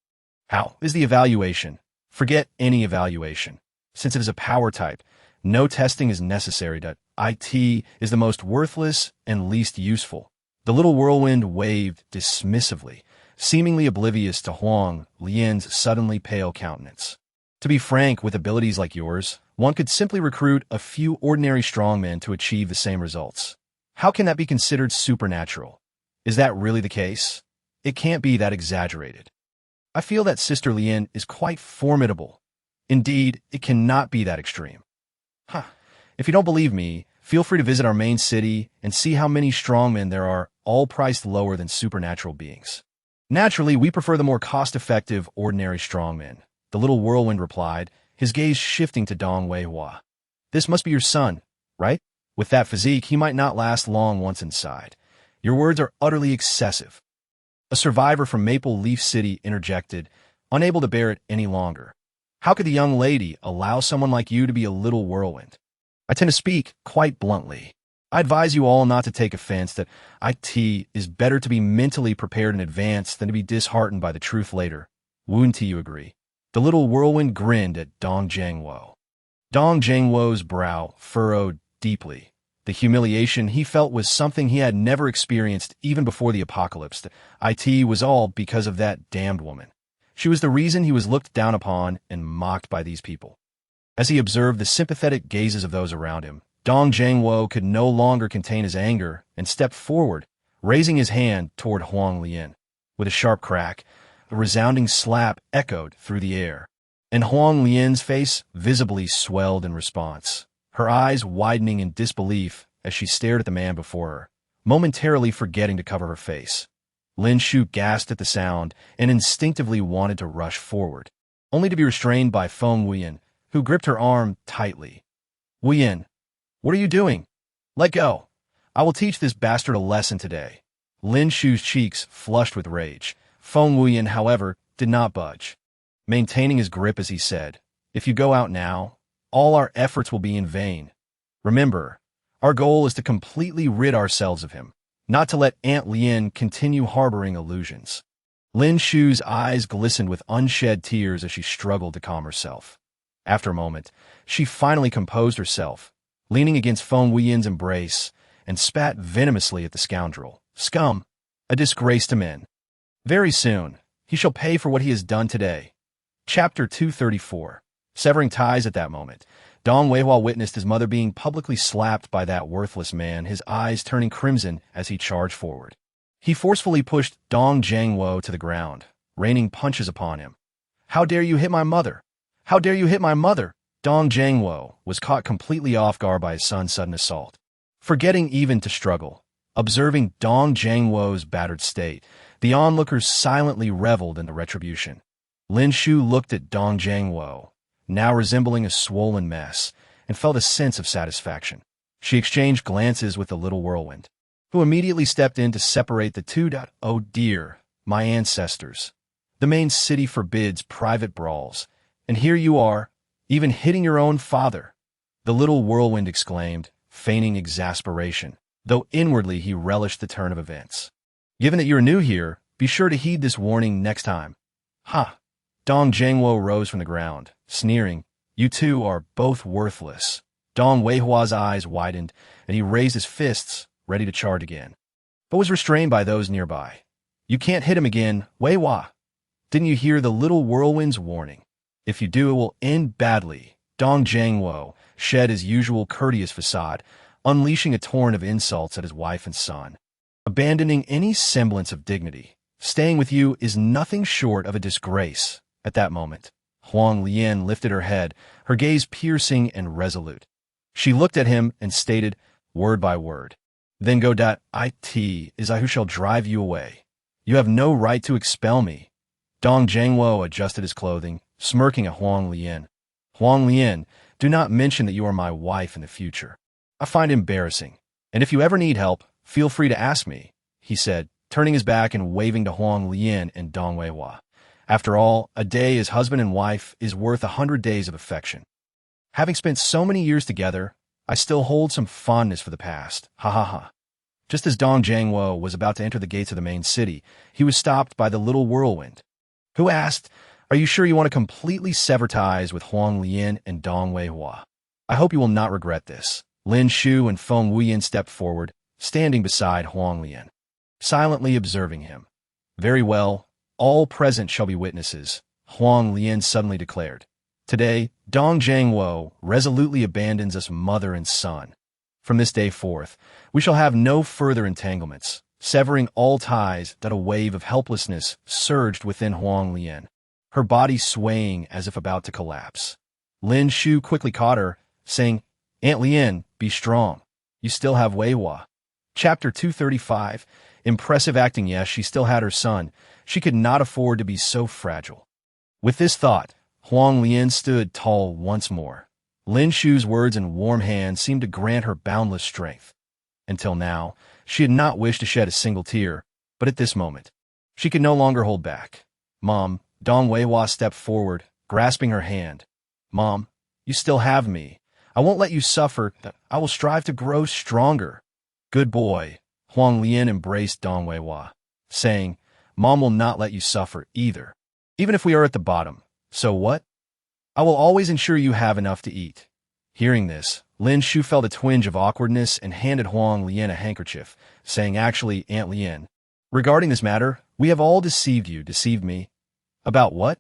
"How is the evaluation?" "Forget any evaluation. Since it is a power type, no testing is necessary. IT is the most worthless and least useful." The little whirlwind waved dismissively, seemingly oblivious to Huang Lian's suddenly pale countenance. "To be frank, with abilities like yours, one could simply recruit a few ordinary strongmen to achieve the same results. How can that be considered supernatural? Is that really the case? It can't be that exaggerated. I feel that Sister Lian is quite formidable. Indeed, it cannot be that extreme." If you don't believe me, feel free to visit our main city and see how many strongmen there are, all priced lower than supernatural beings. Naturally, we prefer the more cost-effective, ordinary strongmen, the little whirlwind replied, his gaze shifting to Dong Weihua. "This must be your son, right? With that physique, he might not last long once inside. Your words are utterly excessive." A survivor from Maple Leaf City interjected, unable to bear it any longer. How could the young lady allow someone like you to be a little whirlwind? I tend to speak quite bluntly. I advise you all not to take offense that it is better to be mentally prepared in advance than to be disheartened by the truth later. Wouldn't you agree? The little whirlwind grinned at Dong Zhangwo. Dong Zhangwo's brow furrowed deeply. The humiliation he felt was something he had never experienced even before the apocalypse. It was all because of that damned woman. She was the reason he was looked down upon and mocked by these people. As he observed the sympathetic gazes of those around him, Dong Zhangwo could no longer contain his anger and stepped forward, raising his hand toward Huang Lian. With a sharp crack, a resounding slap echoed through the air, and Huang Lian's face visibly swelled in response, her eyes widening in disbelief as she stared at the man before her, momentarily forgetting to cover her face. Lin Shu gasped at the sound and instinctively wanted to rush forward, only to be restrained by Feng Wuyan, who gripped her arm tightly. Wuyan, what are you doing? Let go. I will teach this bastard a lesson today. Lin Shu's cheeks flushed with rage. Feng Wuyan, however, did not budge, maintaining his grip as he said, if you go out now, all our efforts will be in vain. Remember, our goal is to completely rid ourselves of him, not to let Aunt Lin continue harboring illusions. Lin Shu's eyes glistened with unshed tears as she struggled to calm herself. After a moment, she finally composed herself, leaning against Feng Wuyan's embrace, and spat venomously at the scoundrel. Scum! A disgrace to men. Very soon, he shall pay for what he has done today. Chapter 234. Severing ties at that moment, Dong Weihua witnessed his mother being publicly slapped by that worthless man, his eyes turning crimson as he charged forward. He forcefully pushed Dong Zhangwo to the ground, raining punches upon him. How dare you hit my mother? How dare you hit my mother? Dong Zhangwo was caught completely off guard by his son's sudden assault. Forgetting even to struggle, observing Dong Zhangwo's battered state, the onlookers silently reveled in the retribution. Lin Shu looked at Dong Zhangwo, now resembling a swollen mess, and felt a sense of satisfaction. She exchanged glances with the little whirlwind, who immediately stepped in to separate the two. Oh dear, my ancestors. The main city forbids private brawls, and here you are, even hitting your own father. The little whirlwind exclaimed, feigning exasperation, though inwardly he relished the turn of events. Given that you are new here, be sure to heed this warning next time. Ha! Dong Zhangwo rose from the ground, sneering, you two are both worthless. Dong Weihua's eyes widened, and he raised his fists, ready to charge again, but was restrained by those nearby. You can't hit him again, Weihua. Didn't you hear the little whirlwind's warning? If you do, it will end badly. Dong Zhangwo shed his usual courteous facade, unleashing a torrent of insults at his wife and son. Abandoning any semblance of dignity, staying with you is nothing short of a disgrace. At that moment, Huang Lian lifted her head, her gaze piercing and resolute. She looked at him and stated, word by word, then go. It is I who shall drive you away. You have no right to expel me. Dong Zhangwo adjusted his clothing, smirking at Huang Lian. Huang Lian, do not mention that you are my wife in the future. I find it embarrassing, and if you ever need help, feel free to ask me, he said, turning his back and waving to Huang Lian and Dong Weihua. After all, a day as husband and wife is worth 100 days of affection. Having spent so many years together, I still hold some fondness for the past. Ha ha ha. Just as Dong Zhangwo was about to enter the gates of the main city, he was stopped by the little whirlwind, who asked, are you sure you want to completely sever ties with Huang Lian and Dong Weihua? I hope you will not regret this. Lin Shu and Feng Wuyan stepped forward, standing beside Huang Lian, silently observing him. Very well, all present shall be witnesses, Huang Lian suddenly declared. Today, Dong Zhangwo resolutely abandons us mother and son. From this day forth, we shall have no further entanglements, severing all ties. A wave of helplessness surged within Huang Lian, her body swaying as if about to collapse. Lin Shu quickly caught her, saying, Aunt Lin, be strong. You still have Weihua. Chapter 235. Impressive acting. Yes, she still had her son. She could not afford to be so fragile. With this thought, Huang Lian stood tall once more. Lin Shu's words and warm hands seemed to grant her boundless strength. Until now, she had not wished to shed a single tear, but at this moment, she could no longer hold back. Mom, Dong Weihua stepped forward, grasping her hand. Mom, you still have me. I won't let you suffer. I will strive to grow stronger. Good boy. Huang Lian embraced Dong Weihua, saying, Mom will not let you suffer either. Even if we are at the bottom. So what? I will always ensure you have enough to eat. Hearing this, Lin Shu felt a twinge of awkwardness and handed Huang Lian a handkerchief, saying, Actually, Aunt Lian, regarding this matter, we have all deceived me. About what?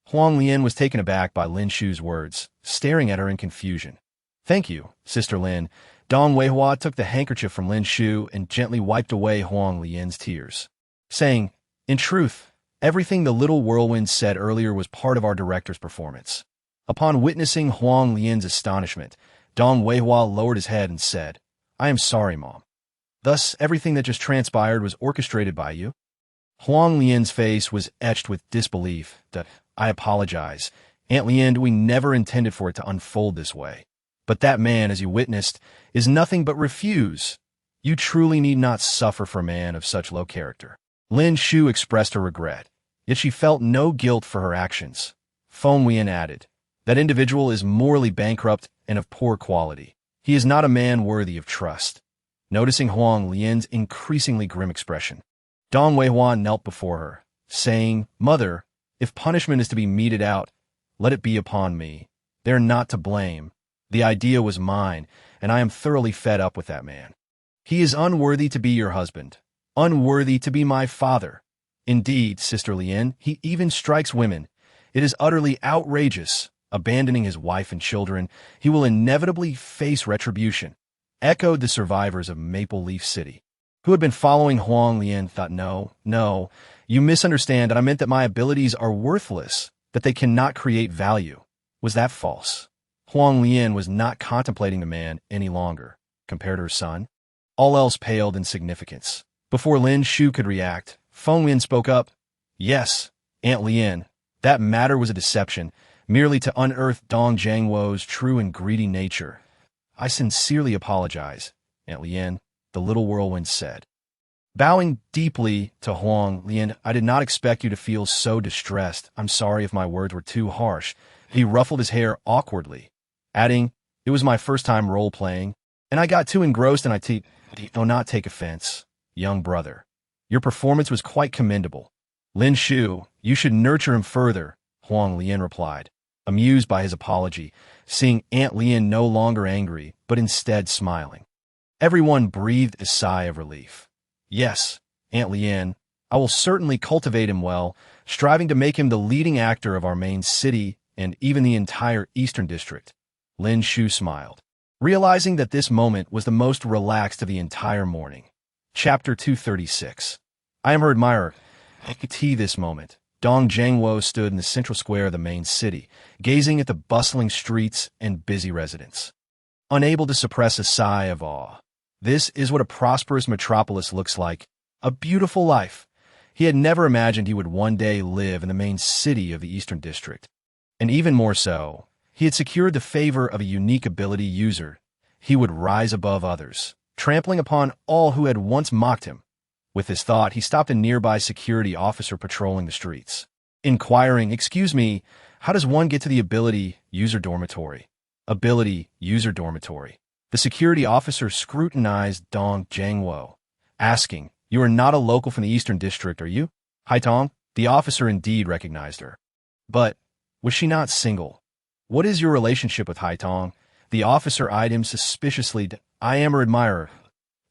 Huang Lian was taken aback by Lin Shu's words, staring at her in confusion. Thank you, Sister Lin. Dong Weihua took the handkerchief from Lin Shu and gently wiped away Huang Lian's tears, saying, In truth, everything the little whirlwind said earlier was part of our director's performance. Upon witnessing Huang Lian's astonishment, Dong Weihua lowered his head and said, I am sorry, Mom. Thus, everything that just transpired was orchestrated by you? Huang Lian's face was etched with disbelief. I apologize. Aunt Lian, we never intended for it to unfold this way. But that man, as you witnessed, is nothing but refuse. You truly need not suffer for a man of such low character. Lin Shu expressed her regret, yet she felt no guilt for her actions. Feng Wuyan added, That individual is morally bankrupt and of poor quality. He is not a man worthy of trust. Noticing Huang Lian's increasingly grim expression, Dong Weihua knelt before her, saying, Mother, if punishment is to be meted out, let it be upon me. They are not to blame. The idea was mine, and I am thoroughly fed up with that man. He is unworthy to be your husband, unworthy to be my father. Indeed, Sister Lian, he even strikes women. It is utterly outrageous. Abandoning his wife and children, he will inevitably face retribution, echoed the survivors of Maple Leaf City, who had been following Huang Lian. Thought, no, you misunderstand, and I meant that my abilities are worthless, that they cannot create value. Was that false? Huang Lian was not contemplating the man any longer, compared to her son. All else paled in significance. Before Lin Shu could react, Feng Wuyan spoke up. Yes, Aunt Lian, that matter was a deception, merely to unearth Dong Zhangwo's true and greedy nature. I sincerely apologize, Aunt Lian, the little whirlwind said. Bowing deeply to Huang Lian, I did not expect you to feel so distressed. I'm sorry if my words were too harsh. He ruffled his hair awkwardly, adding, It was my first time role-playing, and I got too engrossed and do not take offense, young brother. Your performance was quite commendable. Lin Shu, you should nurture him further, Huang Lian replied, amused by his apology, seeing Aunt Lian no longer angry, but instead smiling. Everyone breathed a sigh of relief. Yes, Aunt Lian, I will certainly cultivate him well, striving to make him the leading actor of our main city and even the entire Eastern District. Lin Shu smiled, realizing that this moment was the most relaxed of the entire morning. Chapter 236. I am her admirer. This moment, Dong Zhangwo stood in the central square of the main city, gazing at the bustling streets and busy residents, unable to suppress a sigh of awe. This is what a prosperous metropolis looks like, a beautiful life. He had never imagined he would one day live in the main city of the Eastern District. And even more so, he had secured the favor of a unique ability user. He would rise above others, trampling upon all who had once mocked him. With this thought, he stopped a nearby security officer patrolling the streets, inquiring, Excuse me, how does one get to the ability user dormitory? Ability user dormitory. The security officer scrutinized Dong Zhangwo, asking, You are not a local from the Eastern District, are you? Haitong? The officer indeed recognized her. But was she not single? What is your relationship with Haitong? The officer eyed him suspiciously. I am her admirer.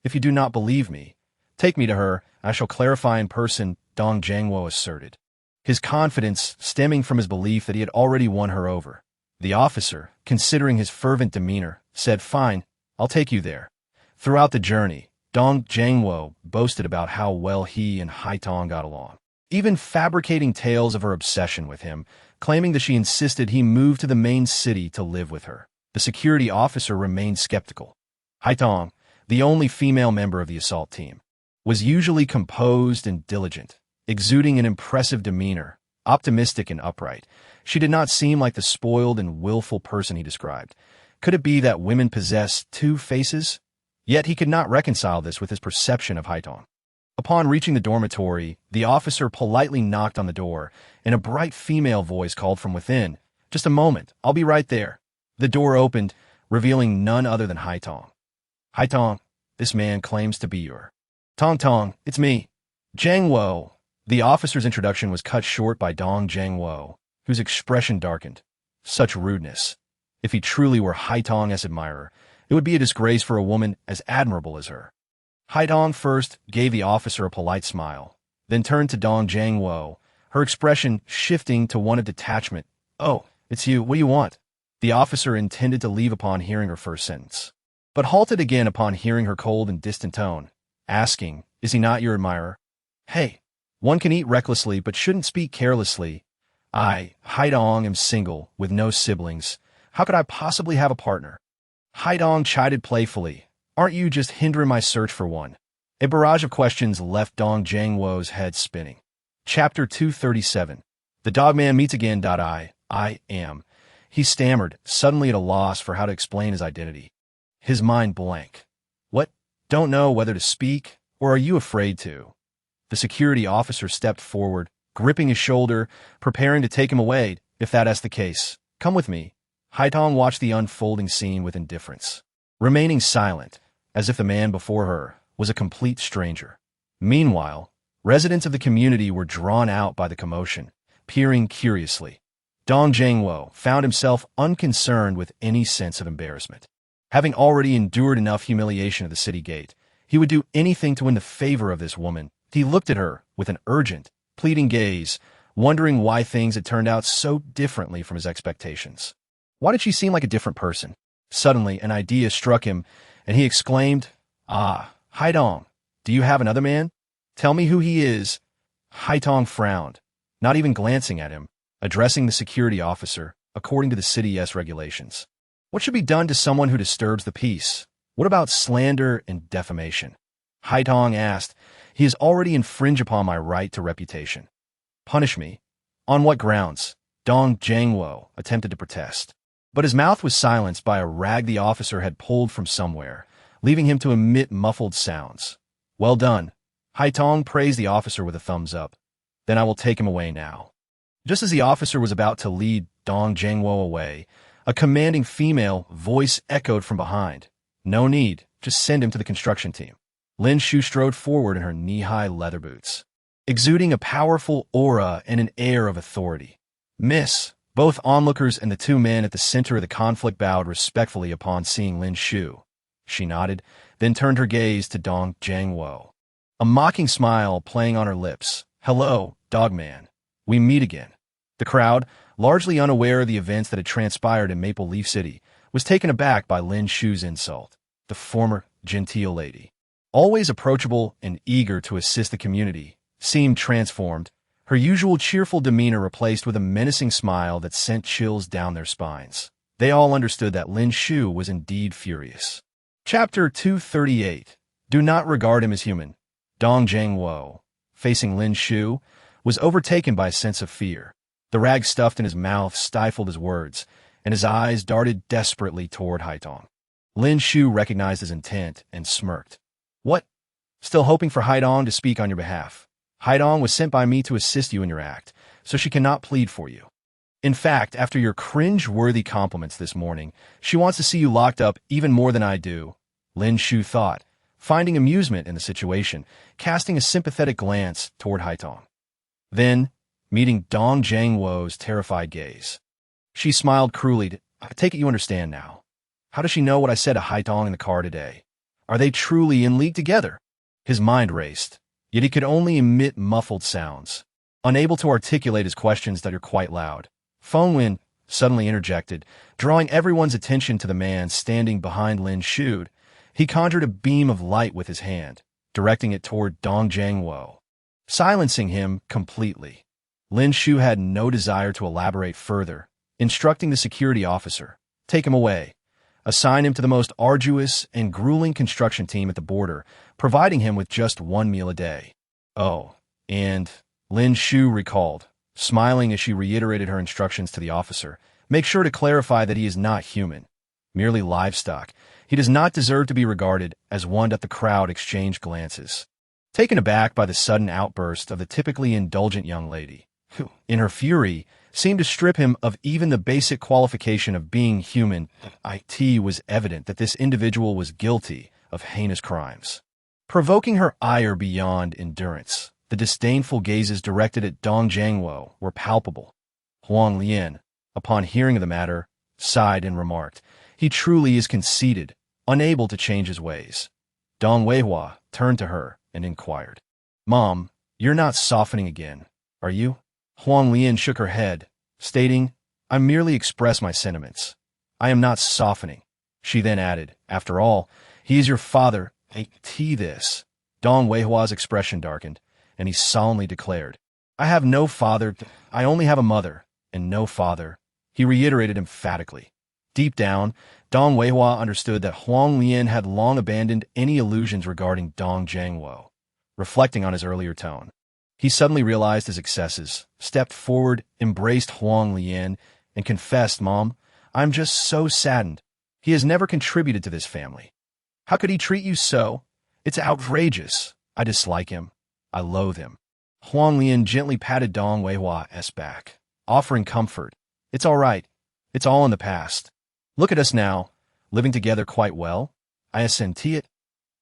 If you do not believe me, take me to her, I shall clarify in person, Dong Zhangwo asserted, his confidence stemming from his belief that he had already won her over. The officer, considering his fervent demeanor, said, Fine, I'll take you there. Throughout the journey, Dong Zhangwo boasted about how well he and Haitong got along, even fabricating tales of her obsession with him, claiming that she insisted he move to the main city to live with her. The security officer remained skeptical. Haitong, the only female member of the assault team, was usually composed and diligent, exuding an impressive demeanor, optimistic and upright. She did not seem like the spoiled and willful person he described. Could it be that women possess two faces? Yet he could not reconcile this with his perception of Haitong. Upon reaching the dormitory, the officer politely knocked on the door, and a bright female voice called from within, "Just a moment, I'll be right there." The door opened, revealing none other than Haitong. "Haitong, this man claims to be your—" "Tong Tong, it's me. Zhang Wo." The officer's introduction was cut short by Dong Zhang Wo, whose expression darkened. Such rudeness. If he truly were Haitong's admirer, it would be a disgrace for a woman as admirable as her. Haitong first gave the officer a polite smile, then turned to Dong Zhang Wo, her expression shifting to one of detachment. "Oh, it's you. What do you want?" The officer intended to leave upon hearing her first sentence, but halted again upon hearing her cold and distant tone, asking, "Is he not your admirer?" "Hey, one can eat recklessly but shouldn't speak carelessly. I, Haidong, am single, with no siblings. How could I possibly have a partner?" Haidong chided playfully, "Aren't you just hindering my search for one?" A barrage of questions left Dong Zhang Wo's head spinning. Chapter 237. The Dogman Meets Again. I am. He stammered, suddenly at a loss for how to explain his identity. His mind blank. "What? Don't know whether to speak, or are you afraid to?" The security officer stepped forward, gripping his shoulder, preparing to take him away, if that's the case. "Come with me." Haitong watched the unfolding scene with indifference, remaining silent, as if the man before her was a complete stranger. Meanwhile, residents of the community were drawn out by the commotion, peering curiously. Dong Zhang Wo found himself unconcerned with any sense of embarrassment. Having already endured enough humiliation at the city gate, he would do anything to win the favor of this woman. He looked at her with an urgent, pleading gaze, wondering why things had turned out so differently from his expectations. Why did she seem like a different person? Suddenly, an idea struck him, and he exclaimed, "Ah, Haidong, do you have another man? Tell me who he is." Haitong frowned, not even glancing at him, addressing the security officer, according to the city's regulations. "What should be done to someone who disturbs the peace? What about slander and defamation?" Haitong asked. "He has already infringed upon my right to reputation." "Punish me? On what grounds?" Dong Zhang Wo attempted to protest, but his mouth was silenced by a rag the officer had pulled from somewhere, leaving him to emit muffled sounds. "Well done." Haitong praised the officer with a thumbs up. "Then I will take him away now." Just as the officer was about to lead Dong Zhang Wo away, a commanding female voice echoed from behind. "No need, just send him to the construction team." Lin Shu strode forward in her knee-high leather boots, exuding a powerful aura and an air of authority. "Miss." Both onlookers and the two men at the center of the conflict bowed respectfully upon seeing Lin Shu. She nodded, then turned her gaze to Dong Zhang Wo, a mocking smile playing on her lips. "Hello, Dogman. We meet again." The crowd, largely unaware of the events that had transpired in Maple Leaf City, was taken aback by Lin Shu's insult. The former genteel lady, always approachable and eager to assist the community, seemed transformed, her usual cheerful demeanor replaced with a menacing smile that sent chills down their spines. They all understood that Lin Shu was indeed furious. Chapter 238. Do not regard him as human. Dong Zhang Wo, facing Lin Shu, was overtaken by a sense of fear. The rag stuffed in his mouth stifled his words, and his eyes darted desperately toward Haitong. Lin Shu recognized his intent and smirked. "What? Still hoping for Haidong to speak on your behalf? Haidong was sent by me to assist you in your act, so she cannot plead for you. In fact, after your cringe-worthy compliments this morning, she wants to see you locked up even more than I do," Lin Shu thought, finding amusement in the situation, casting a sympathetic glance toward Haitong. Then, meeting Dong Zhang Wo's terrified gaze, she smiled cruelly. "I take it you understand now. How does she know what I said to Haitong in the car today? Are they truly in league together?" His mind raced, yet he could only emit muffled sounds, unable to articulate his questions that are quite loud. Feng Wuyan suddenly interjected, drawing everyone's attention to the man standing behind Lin Shu. He conjured a beam of light with his hand, directing it toward Dong Zhang Wo, silencing him completely. Lin Shu had no desire to elaborate further, instructing the security officer, "Take him away. Assign him to the most arduous and grueling construction team at the border, providing him with just one meal a day." "Oh, and," Lin Shu recalled, smiling as she reiterated her instructions to the officer, "make sure to clarify that he is not human, merely livestock. He does not deserve to be regarded as one." That the crowd exchanged glances. Taken aback by the sudden outburst of the typically indulgent young lady, who, in her fury, seemed to strip him of even the basic qualification of being human. It was evident that this individual was guilty of heinous crimes. Provoking her ire beyond endurance, the disdainful gazes directed at Dong Jiangwo were palpable. Huang Lian, upon hearing of the matter, sighed and remarked, "He truly is conceited, unable to change his ways." Dong Weihua turned to her and inquired, "Mom, you're not softening again, are you?" Huang Lian shook her head, stating, "I merely express my sentiments. I am not softening." She then added, "After all, he is your father." This. Dong Weihua's expression darkened, and he solemnly declared, "I have no father. I only have a mother, and no father." He reiterated emphatically. Deep down, Dong Weihua understood that Huang Lian had long abandoned any illusions regarding Dong Jiangwo. Reflecting on his earlier tone, he suddenly realized his excesses, stepped forward, embraced Huang Lian, and confessed, "Mom, I'm just so saddened. He has never contributed to this family. How could he treat you so? It's outrageous. I dislike him. I loathe him." Huang Lian gently patted Dong Weihua's back, offering comfort. "It's all right. It's all in the past. Look at us now, living together quite well. I assenti it.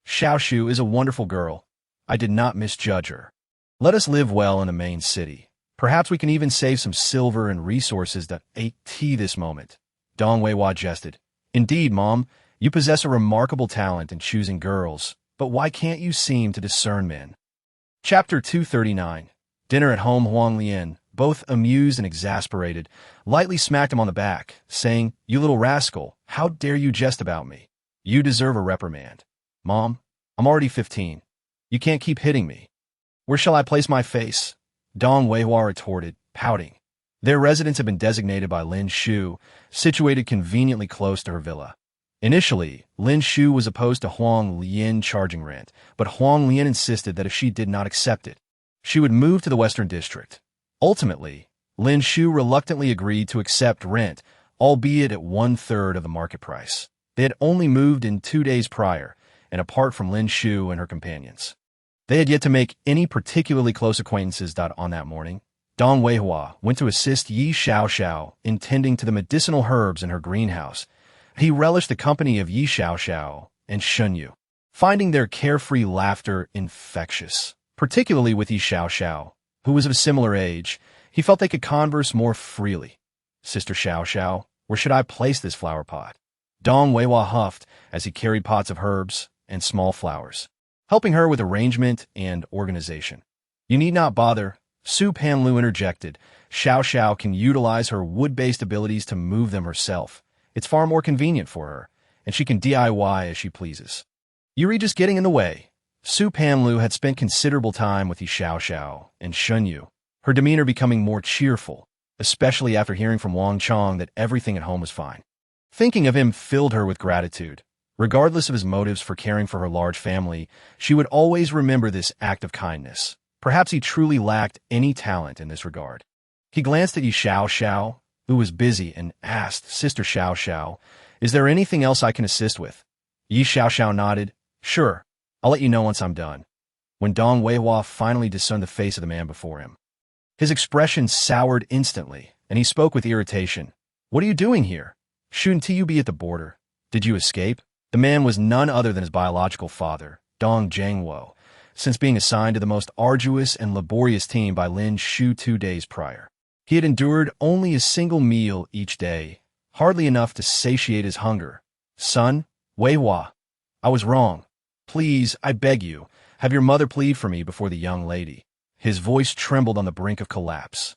Xiaoshu is a wonderful girl. I did not misjudge her. Let us live well in the main city. Perhaps we can even save some silver and resources that this moment." Dong Weihua jested. "Indeed, Mom, you possess a remarkable talent in choosing girls, but why can't you seem to discern men?" Chapter 239. Dinner at home. Huang Lian, both amused and exasperated, lightly smacked him on the back, saying, "You little rascal, how dare you jest about me? You deserve a reprimand." "Mom, I'm already 15. You can't keep hitting me." "Where shall I place my face?" Dong Weihua retorted, pouting. Their residence had been designated by Lin Shu, situated conveniently close to her villa. Initially, Lin Shu was opposed to Huang Lian charging rent, but Huang Lian insisted that if she did not accept it, she would move to the Western District. Ultimately, Lin Shu reluctantly agreed to accept rent, albeit at 1/3 of the market price. They had only moved in 2 days prior, and apart from Lin Shu and her companions, they had yet to make any particularly close acquaintances. On that morning, Dong Weihua went to assist Yi Xiaoxiao in tending to the medicinal herbs in her greenhouse. He relished the company of Yi Xiaoxiao and Shunyu, finding their carefree laughter infectious, particularly with Yi Xiaoxiao, who was of a similar age. He felt they could converse more freely. "Sister Xiaoxiao, where should I place this flower pot?" Dong Weihua huffed as he carried pots of herbs and small flowers, helping her with arrangement and organization. "You need not bother," Su Panlu interjected. "Xiaoxiao can utilize her wood-based abilities to move them herself. It's far more convenient for her, and she can DIY as she pleases. You're just getting in the way." Su Panlu had spent considerable time with Yi Xiaoxiao and Shunyu, her demeanor becoming more cheerful, especially after hearing from Wang Chong that everything at home was fine. Thinking of him filled her with gratitude. Regardless of his motives for caring for her large family, she would always remember this act of kindness. Perhaps he truly lacked any talent in this regard. He glanced at Yi Xiaoxiao, who was busy, and asked, "Sister Xiaoxiao, is there anything else I can assist with?" Yi Xiaoxiao nodded. "Sure, I'll let you know once I'm done." When Dong Weihua finally discerned the face of the man before him, his expression soured instantly, and he spoke with irritation. "What are you doing here? Shouldn't you be at the border? Did you escape?" The man was none other than his biological father, Dong Jiangwo, since being assigned to the most arduous and laborious team by Lin Shu 2 days prior. He had endured only a single meal each day, hardly enough to satiate his hunger. "Son, Weihua, I was wrong. Please, I beg you, have your mother plead for me before the young lady." His voice trembled on the brink of collapse.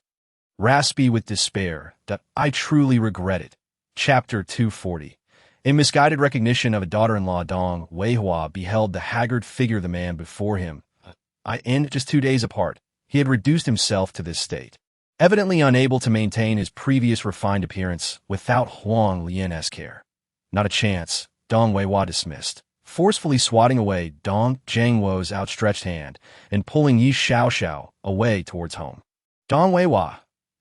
Raspy with despair, that I truly regret it. Chapter 240. In misguided recognition of a daughter-in-law, Dong Weihua beheld the haggard figure of the man before him. Just 2 days apart, he had reduced himself to this state, evidently unable to maintain his previous refined appearance without Huang Lian's care. Not a chance, Dong Weihua dismissed, forcefully swatting away Dong Jiangwo's outstretched hand and pulling Yi Xiaoxiao away towards home. "Dong Weihua!"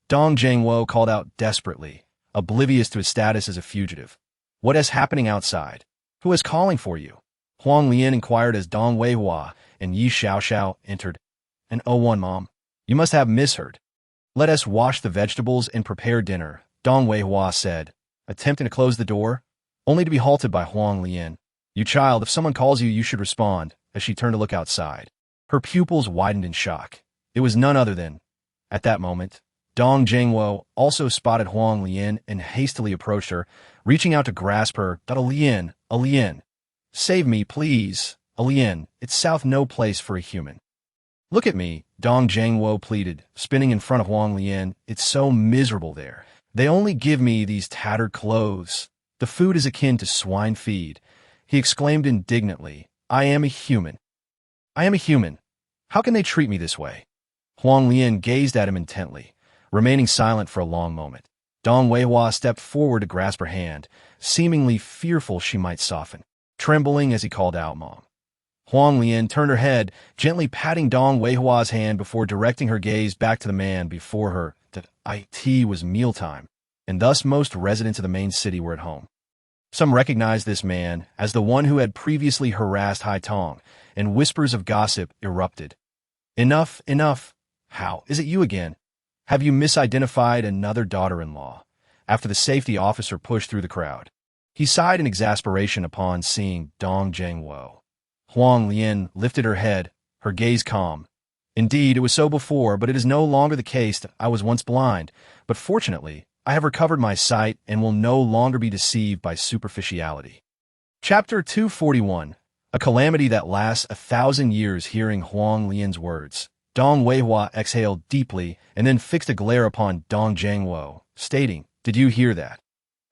Dong Jiangwo called out desperately, oblivious to his status as a fugitive. "What is happening outside? Who is calling for you?" Huang Lian inquired as Dong Weihua and Yi Xiaoxiao entered. "An 01, Mom. You must have misheard. Let us wash the vegetables and prepare dinner, Dong Weihua said, attempting to close the door, only to be halted by Huang Lian. You child, if someone calls you, you should respond, as she turned to look outside. Her pupils widened in shock. It was none other than, at that moment, Dong Zhengwo also spotted Huang Lian and hastily approached her, reaching out to grasp her. A Lian. Save me, please. A Lian, it's south no place for a human. Look at me, Dong Zhengwo pleaded, spinning in front of Huang Lian. It's so miserable there. They only give me these tattered clothes. The food is akin to swine feed. He exclaimed indignantly, I am a human. I am a human. How can they treat me this way? Huang Lian gazed at him intently, remaining silent for a long moment. Dong Weihua stepped forward to grasp her hand, seemingly fearful she might soften, trembling as he called out, Mom. Huang Lian turned her head, gently patting Dong Weihua's hand before directing her gaze back to the man before her. It was mealtime, and thus most residents of the main city were at home. Some recognized this man as the one who had previously harassed Hai Tong, and whispers of gossip erupted. Enough, enough. How? Is it you again? Have you misidentified another daughter-in-law? After the safety officer pushed through the crowd, he sighed in exasperation upon seeing Dong Zhengwo. Huang Lian lifted her head, her gaze calm. Indeed, it was so before, but it is no longer the case. I was once blind, but fortunately, I have recovered my sight and will no longer be deceived by superficiality. Chapter 241. A calamity that lasts 1,000 years. Hearing Huang Lian's words, Dong Weihua exhaled deeply and then fixed a glare upon Dong Zhengwo, stating, Did you hear that?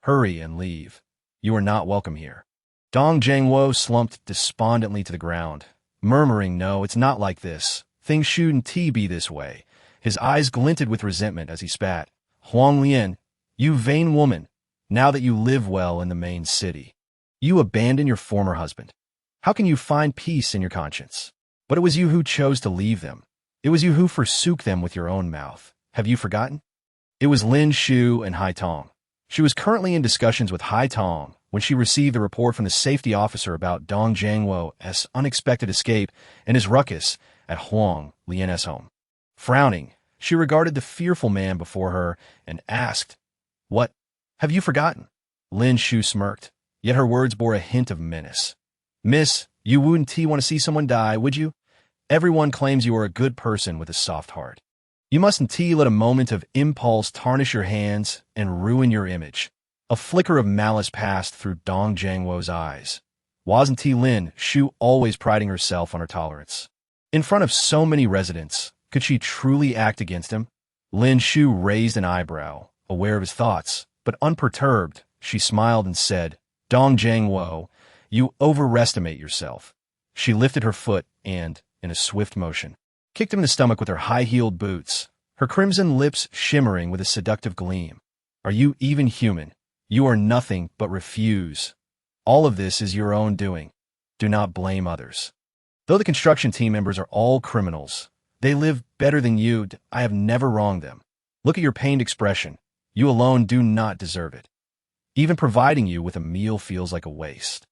Hurry and leave. You are not welcome here. Dong Zhengwo slumped despondently to the ground, murmuring, No, it's not like this. Things shouldn't be this way. His eyes glinted with resentment as he spat. Huang Lian, you vain woman, now that you live well in the main city, you abandon your former husband. How can you find peace in your conscience? But it was you who chose to leave them. It was you who forsook them with your own mouth. Have you forgotten? It was Lin Shu and Hai Tong. She was currently in discussions with Hai Tong when she received the report from the safety officer about Dong Zhengwo's unexpected escape and his ruckus at Huang Lian's home. Frowning, she regarded the fearful man before her and asked, What? Have you forgotten? Lin Shu smirked, yet her words bore a hint of menace. Miss, you wouldn't want to see someone die, would you? Everyone claims you are a good person with a soft heart. You mustn't let a moment of impulse tarnish your hands and ruin your image. A flicker of malice passed through Dong Zhengwo's eyes. Wasn't Lin Shu always priding herself on her tolerance? In front of so many residents, could she truly act against him? Lin Shu raised an eyebrow, aware of his thoughts, but unperturbed, she smiled and said, Dong Zhengwo, you overestimate yourself. She lifted her foot and, in a swift motion, kicked him in the stomach with her high-heeled boots, her crimson lips shimmering with a seductive gleam. Are you even human? You are nothing but refuse. All of this is your own doing. Do not blame others. Though the construction team members are all criminals, they live better than you. I have never wronged them. Look at your pained expression. You alone do not deserve it. Even providing you with a meal feels like a waste.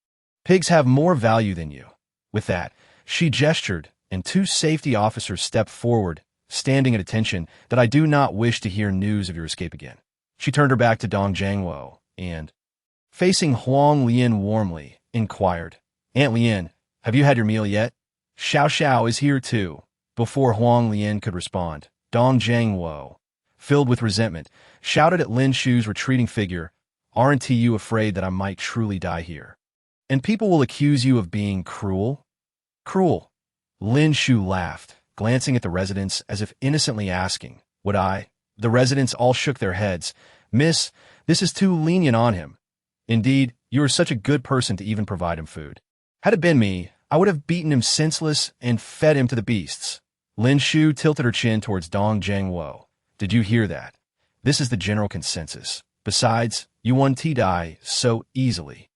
Pigs have more value than you. With that, she gestured, and two safety officers stepped forward, standing at attention, that I do not wish to hear news of your escape again. She turned her back to Dong Zhengwo and, facing Huang Lian warmly, inquired, Aunt Lian, have you had your meal yet? Xiao Xiao is here too. Before Huang Lian could respond, Dong Zhengwo, filled with resentment, shouted at Lin Shu's retreating figure, Aren't you afraid that I might truly die here? And people will accuse you of being cruel? Cruel. Lin Shu laughed, glancing at the residents as if innocently asking, Would I? The residents all shook their heads. Miss, this is too lenient on him. Indeed, you are such a good person to even provide him food. Had it been me, I would have beaten him senseless and fed him to the beasts. Lin Shu tilted her chin towards Dong Zhengwo. Did you hear that? This is the general consensus. Besides, you won't die so easily.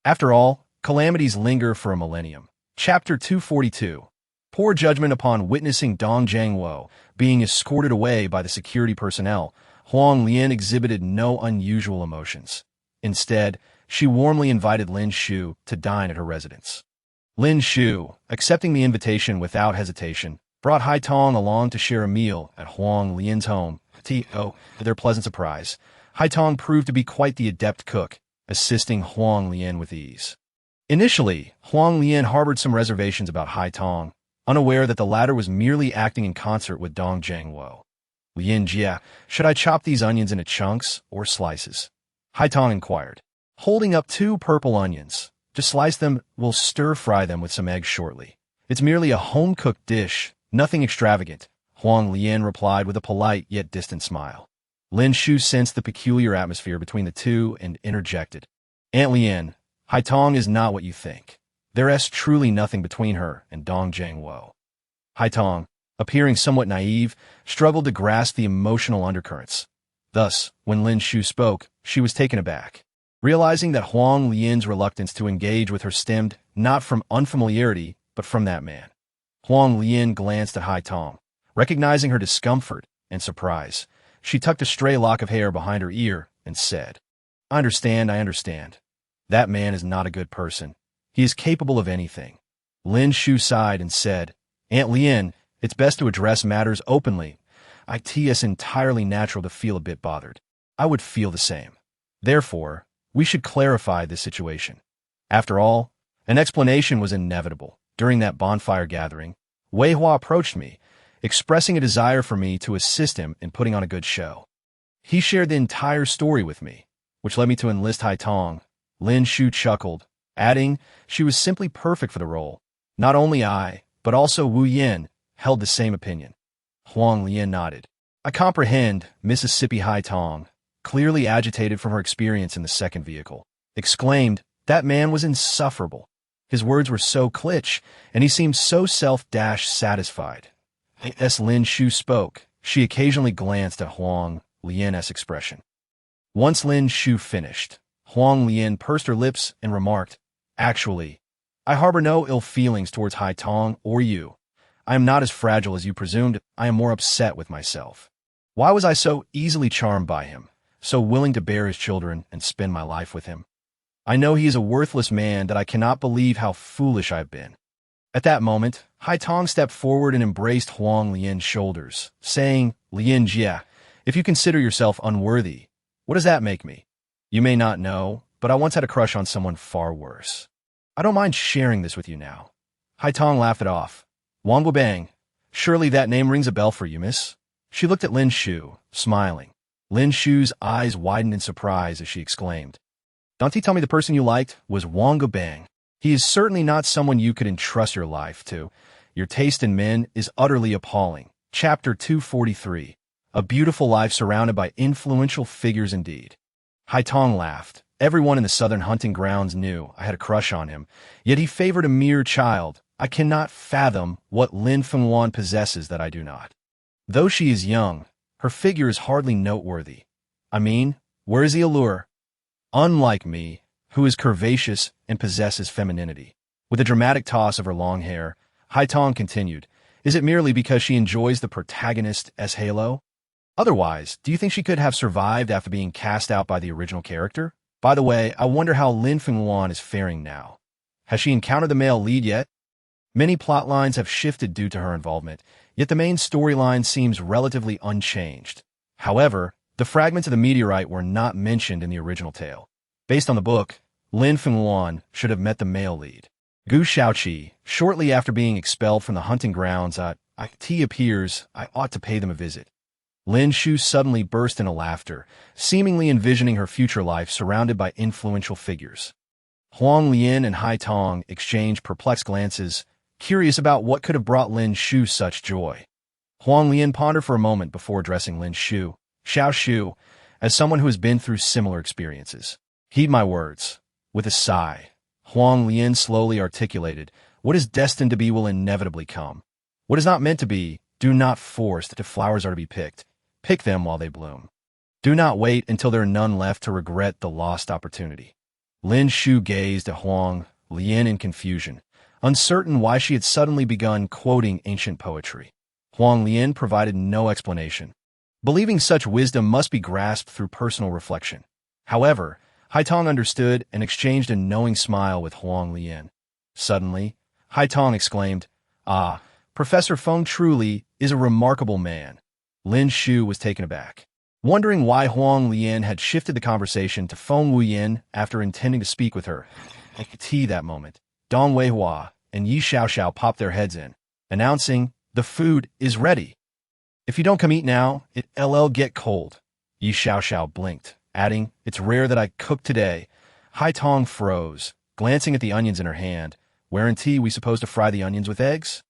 After all, calamities linger for a millennium. Chapter 242. Poor judgment. Upon witnessing Dong Zhengwo being escorted away by the security personnel, Huang Lian exhibited no unusual emotions. Instead, she warmly invited Lin Shu to dine at her residence. Lin Shu, accepting the invitation without hesitation, brought Hai Tong along to share a meal at Huang Lian's home. To their pleasant surprise, Haitong proved to be quite the adept cook, assisting Huang Lian with ease. Initially, Huang Lian harbored some reservations about Haitong, unaware that the latter was merely acting in concert with Dong Jiangwo. Lian Jia, should I chop these onions into chunks or slices? Haitong inquired. Holding up 2 purple onions. Just slice them, we'll stir-fry them with some eggs shortly. It's merely a home-cooked dish, nothing extravagant, Huang Lian replied with a polite yet distant smile. Lin Shu sensed the peculiar atmosphere between the two and interjected. Aunt Lian, Haitong is not what you think. There is truly nothing between her and Dong Jiangwo. Haitong, appearing somewhat naive, struggled to grasp the emotional undercurrents. Thus, when Lin Shu spoke, she was taken aback. Realizing that Huang Lian's reluctance to engage with her stemmed not from unfamiliarity, but from that man. Huang Lian glanced at Haitong. Recognizing her discomfort and surprise, she tucked a stray lock of hair behind her ear and said, I understand. That man is not a good person. He is capable of anything. Lin Shu sighed and said, Aunt Lian, it's best to address matters openly. It's entirely natural to feel a bit bothered. I would feel the same. Therefore, we should clarify this situation. After all, an explanation was inevitable. During that bonfire gathering, Wei Hua approached me, expressing a desire for me to assist him in putting on a good show. He shared the entire story with me, which led me to enlist Haitong. Lin Shu chuckled, adding she was simply perfect for the role. Not only I, but also Wu Yin, held the same opinion. Huang Lian nodded. I comprehend, Mississippi Haitong, clearly agitated from her experience in the second vehicle, exclaimed, that man was insufferable. His words were so clitch, and he seemed so self-satisfied. As Lin Shu spoke, she occasionally glanced at Huang Lian's expression. Once Lin Shu finished, Huang Lian pursed her lips and remarked, Actually, I harbor no ill feelings towards Haitong or you. I am not as fragile as you presumed. I am more upset with myself. Why was I so easily charmed by him, so willing to bear his children and spend my life with him? I know he is a worthless man that I cannot believe how foolish I have been. At that moment, Haitong stepped forward and embraced Huang Lian's shoulders, saying, Lian Jia, if you consider yourself unworthy, what does that make me? You may not know, but I once had a crush on someone far worse. I don't mind sharing this with you now. Haitong laughed it off. Wang Guobang, surely that name rings a bell for you, miss? She looked at Lin Shu, smiling. Lin Shu's eyes widened in surprise as she exclaimed, Don't you tell me the person you liked was Wang Guobang? He is certainly not someone you could entrust your life to. Your taste in men is utterly appalling. Chapter 243. A beautiful life surrounded by influential figures indeed. Haitong laughed. Everyone in the southern hunting grounds knew I had a crush on him, yet he favored a mere child. I cannot fathom what Lin Feng Wuyan possesses that I do not. Though she is young, her figure is hardly noteworthy. I mean, where is the allure? Unlike me, who is curvaceous and possesses femininity. With a dramatic toss of her long hair, Haitong continued, Is it merely because she enjoys the protagonist as Halo? Otherwise, do you think she could have survived after being cast out by the original character? By the way, I wonder how Lin Feng Wuyan is faring now. Has she encountered the male lead yet? Many plot lines have shifted due to her involvement, yet the main storyline seems relatively unchanged. However, the fragments of the meteorite were not mentioned in the original tale. Based on the book, Lin Feng Wuyan should have met the male lead. Gu Shaoqi, shortly after being expelled from the hunting grounds appears, I ought to pay them a visit. Lin Shu suddenly burst into laughter, seemingly envisioning her future life surrounded by influential figures. Huang Lian and Haitong exchanged perplexed glances, curious about what could have brought Lin Shu such joy. Huang Lian pondered for a moment before addressing Lin Shu. Xiao Shu, as someone who has been through similar experiences. Heed my words. With a sigh, Huang Lian slowly articulated, What is destined to be will inevitably come. What is not meant to be, do not force that if flowers are to be picked. Pick them while they bloom. Do not wait until there are none left to regret the lost opportunity. Lin Shu gazed at Huang Lian in confusion, uncertain why she had suddenly begun quoting ancient poetry. Huang Lian provided no explanation, believing such wisdom must be grasped through personal reflection. However, Haitong understood and exchanged a knowing smile with Huang Lian. Suddenly, Haitong exclaimed, Professor Feng truly is a remarkable man. Lin Shu was taken aback. Wondering why Huang Lian had shifted the conversation to Feng Wuyan after intending to speak with her. At tea that moment, Dong Weihua and Yi Xiaoxiao popped their heads in, announcing, "The food is ready. If you don't come eat now, it'll get cold." Yi Xiaoxiao blinked, adding, "It's rare that I cook today." Hai Tong froze, glancing at the onions in her hand. "Weren't we supposed to fry the onions with eggs?"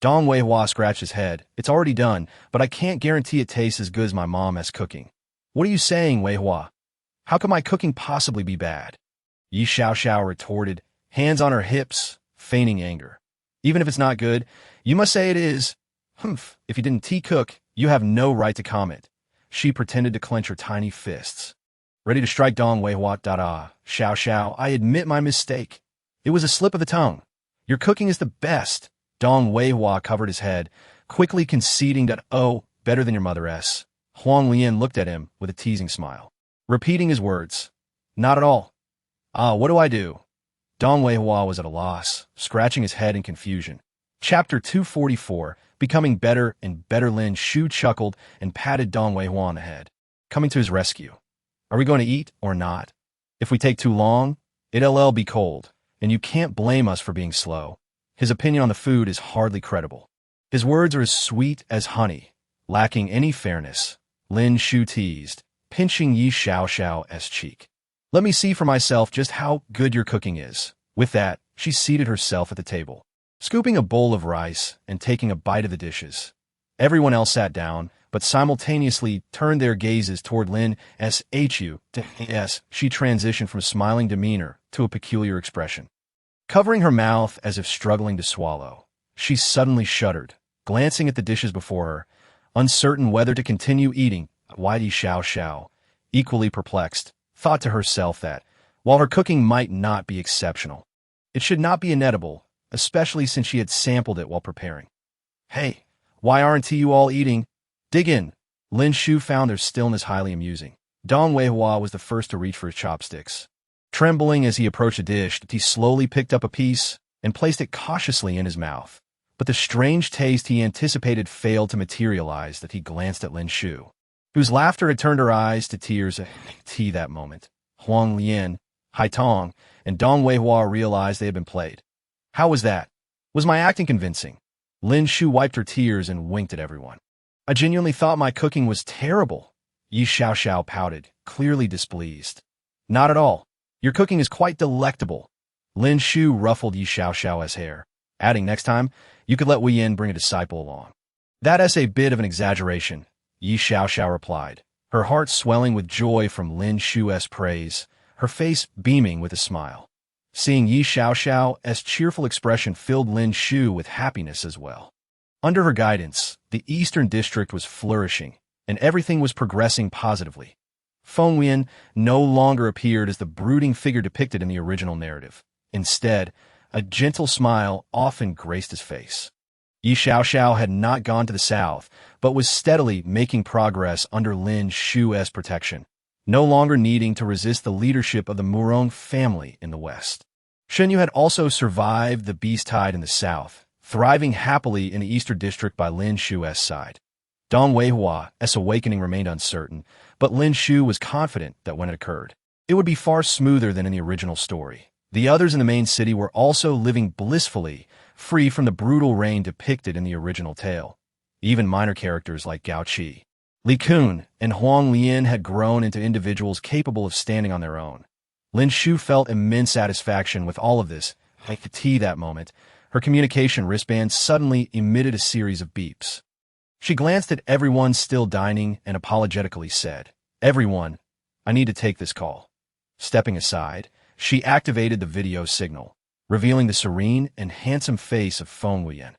Dong Weihua scratched his head. "It's already done, but I can't guarantee it tastes as good as my mom's cooking." "What are you saying, Weihua? How could my cooking possibly be bad?" Yi Xiaoxiao retorted, hands on her hips, feigning anger. "Even if it's not good, you must say it is. Humph, if you didn't cook, you have no right to comment." She pretended to clench her tiny fists. Ready to strike Dong Weihua. Xiao, I admit my mistake. It was a slip of the tongue. Your cooking is the best." Dong Weihua covered his head, quickly conceding that, "Oh, better than your mother's." Huang Lian looked at him with a teasing smile, repeating his words. "Not at all." What do I do?" Dong Weihua was at a loss, scratching his head in confusion. Chapter 244, Becoming Better and Better. Lin Shu chuckled and patted Dong Weihua on the head, coming to his rescue. "Are we going to eat or not? If we take too long, it'll be cold, and you can't blame us for being slow." His opinion on the food is hardly credible. His words are as sweet as honey, lacking any fairness, Lin Shu teased, pinching Yi Xiaoxiao's cheek. "Let me see for myself just how good your cooking is." With that, she seated herself at the table, scooping a bowl of rice and taking a bite of the dishes. Everyone else sat down, but simultaneously turned their gazes toward Lin Shu. She transitioned from a smiling demeanor to a peculiar expression. Covering her mouth as if struggling to swallow, she suddenly shuddered, glancing at the dishes before her, uncertain whether to continue eating. Yi Xiaoxiao, equally perplexed, thought to herself that, while her cooking might not be exceptional, it should not be inedible, especially since she had sampled it while preparing. "Hey, why aren't you all eating? Dig in." Lin Shu found their stillness highly amusing. Dong Weihua was the first to reach for his chopsticks. Trembling as he approached a dish, he slowly picked up a piece and placed it cautiously in his mouth. But the strange taste he anticipated failed to materialize as he glanced at Lin Shu, whose laughter had turned her eyes to tears. That moment, Huang Lian, Hai Tong, and Dong Weihua realized they had been played. "How was that? Was my acting convincing?" Lin Shu wiped her tears and winked at everyone. "I genuinely thought my cooking was terrible." Yi Xiaoxiao pouted, clearly displeased. "Not at all. Your cooking is quite delectable." Lin Shu ruffled Yi Xiaoxiao's hair, adding, "Next time, you could let Wuyan bring a disciple along." "That's a bit of an exaggeration," Yi Xiaoxiao replied, her heart swelling with joy from Lin Shu's praise, her face beaming with a smile. Seeing Yi Xiaoxiao's cheerful expression filled Lin Shu with happiness as well. Under her guidance, the Eastern District was flourishing, and everything was progressing positively. Feng Wuyan no longer appeared as the brooding figure depicted in the original narrative. Instead, a gentle smile often graced his face. Yi Xiaoxiao had not gone to the south, but was steadily making progress under Lin Shu's protection, no longer needing to resist the leadership of the Murong family in the west. Shenyu had also survived the beast tide in the south, thriving happily in the Eastern District by Lin Shu's side. Dong Weihua's awakening remained uncertain, but Lin Shu was confident that when it occurred, it would be far smoother than in the original story. The others in the main city were also living blissfully, free from the brutal reign depicted in the original tale. Even minor characters like Gao Qi, Li Kun, and Huang Lian had grown into individuals capable of standing on their own. Lin Shu felt immense satisfaction with all of this. Like the tea that moment, her communication wristband suddenly emitted a series of beeps. She glanced at everyone still dining and apologetically said, "Everyone, I need to take this call." Stepping aside, she activated the video signal, revealing the serene and handsome face of Feng Wuyan.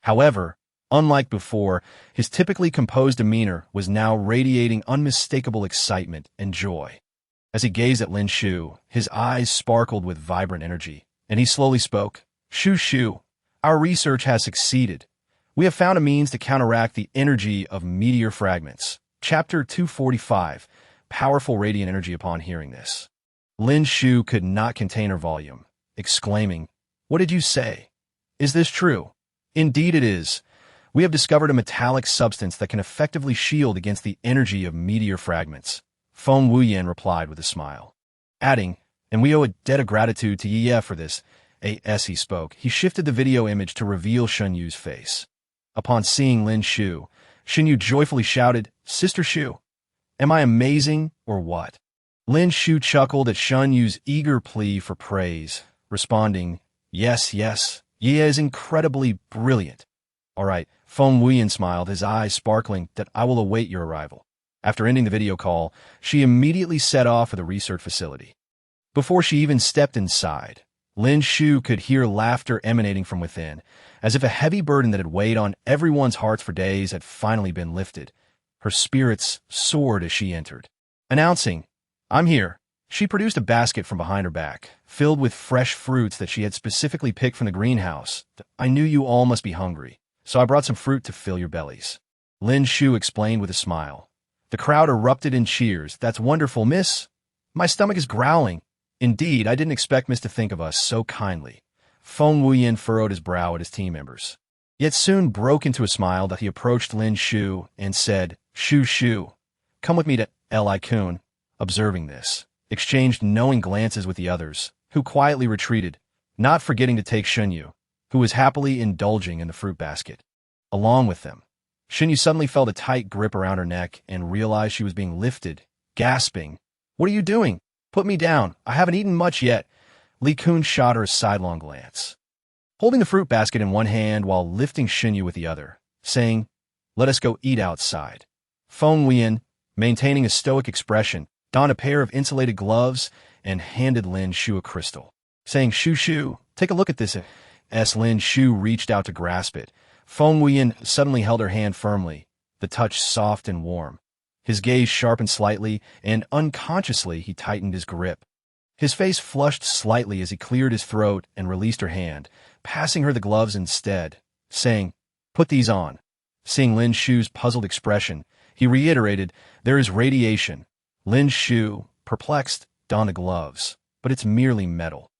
However, unlike before, his typically composed demeanor was now radiating unmistakable excitement and joy. As he gazed at Lin Shu, his eyes sparkled with vibrant energy, and he slowly spoke. Shu, our research has succeeded. We have found a means to counteract the energy of meteor fragments." Chapter 245, Powerful Radiant Energy. Upon hearing this, Lin Shu could not contain her volume, exclaiming, "What did you say? Is this true?" "Indeed it is. We have discovered a metallic substance that can effectively shield against the energy of meteor fragments. Feng Wuyan replied with a smile, adding, and we owe a debt of gratitude to Ye for this. As he spoke, he shifted the video image to reveal Shen Yu's face. Upon seeing Lin Shu, Shen Yu joyfully shouted, Sister Shu, am I amazing or what? Lin Shu chuckled at Shen Yu's eager plea for praise, responding, Yes, yes, Ye is incredibly brilliant. All right, Feng Wuyan smiled, his eyes sparkling, that I will await your arrival. After ending the video call, she immediately set off for the research facility. Before she even stepped inside, Lin Shu could hear laughter emanating from within, as if a heavy burden that had weighed on everyone's hearts for days had finally been lifted. Her spirits soared as she entered. Announcing, I'm here. She produced a basket from behind her back, filled with fresh fruits that she had specifically picked from the greenhouse. I knew you all must be hungry, so I brought some fruit to fill your bellies. Lin Shu explained with a smile. The crowd erupted in cheers. That's wonderful, miss. My stomach is growling. Indeed, I didn't expect Miss to think of us so kindly. Feng Wuyan furrowed his brow at his team members, yet soon broke into a smile that he approached Lin Shu and said, Shu, come with me to Li Kun. Observing this, exchanged knowing glances with the others, who quietly retreated, not forgetting to take Shen Yu, who was happily indulging in the fruit basket. Along with them, Shen Yu suddenly felt a tight grip around her neck and realized she was being lifted, gasping, What are you doing? Put me down. I haven't eaten much yet. Li Kun shot her a sidelong glance, holding the fruit basket in one hand while lifting Shen Yu with the other, saying, Let us go eat outside. Feng Wuyan, maintaining a stoic expression, donned a pair of insulated gloves and handed Lin Shu a crystal, saying, Shu, take a look at this. As Lin Shu reached out to grasp it, Feng Wuyan suddenly held her hand firmly, the touch soft and warm. His gaze sharpened slightly, and unconsciously he tightened his grip. His face flushed slightly as he cleared his throat and released her hand, passing her the gloves instead, saying, Put these on. Seeing Lin Shu's puzzled expression, he reiterated, There is radiation. Lin Shu, perplexed, donned the gloves. But it's merely metal.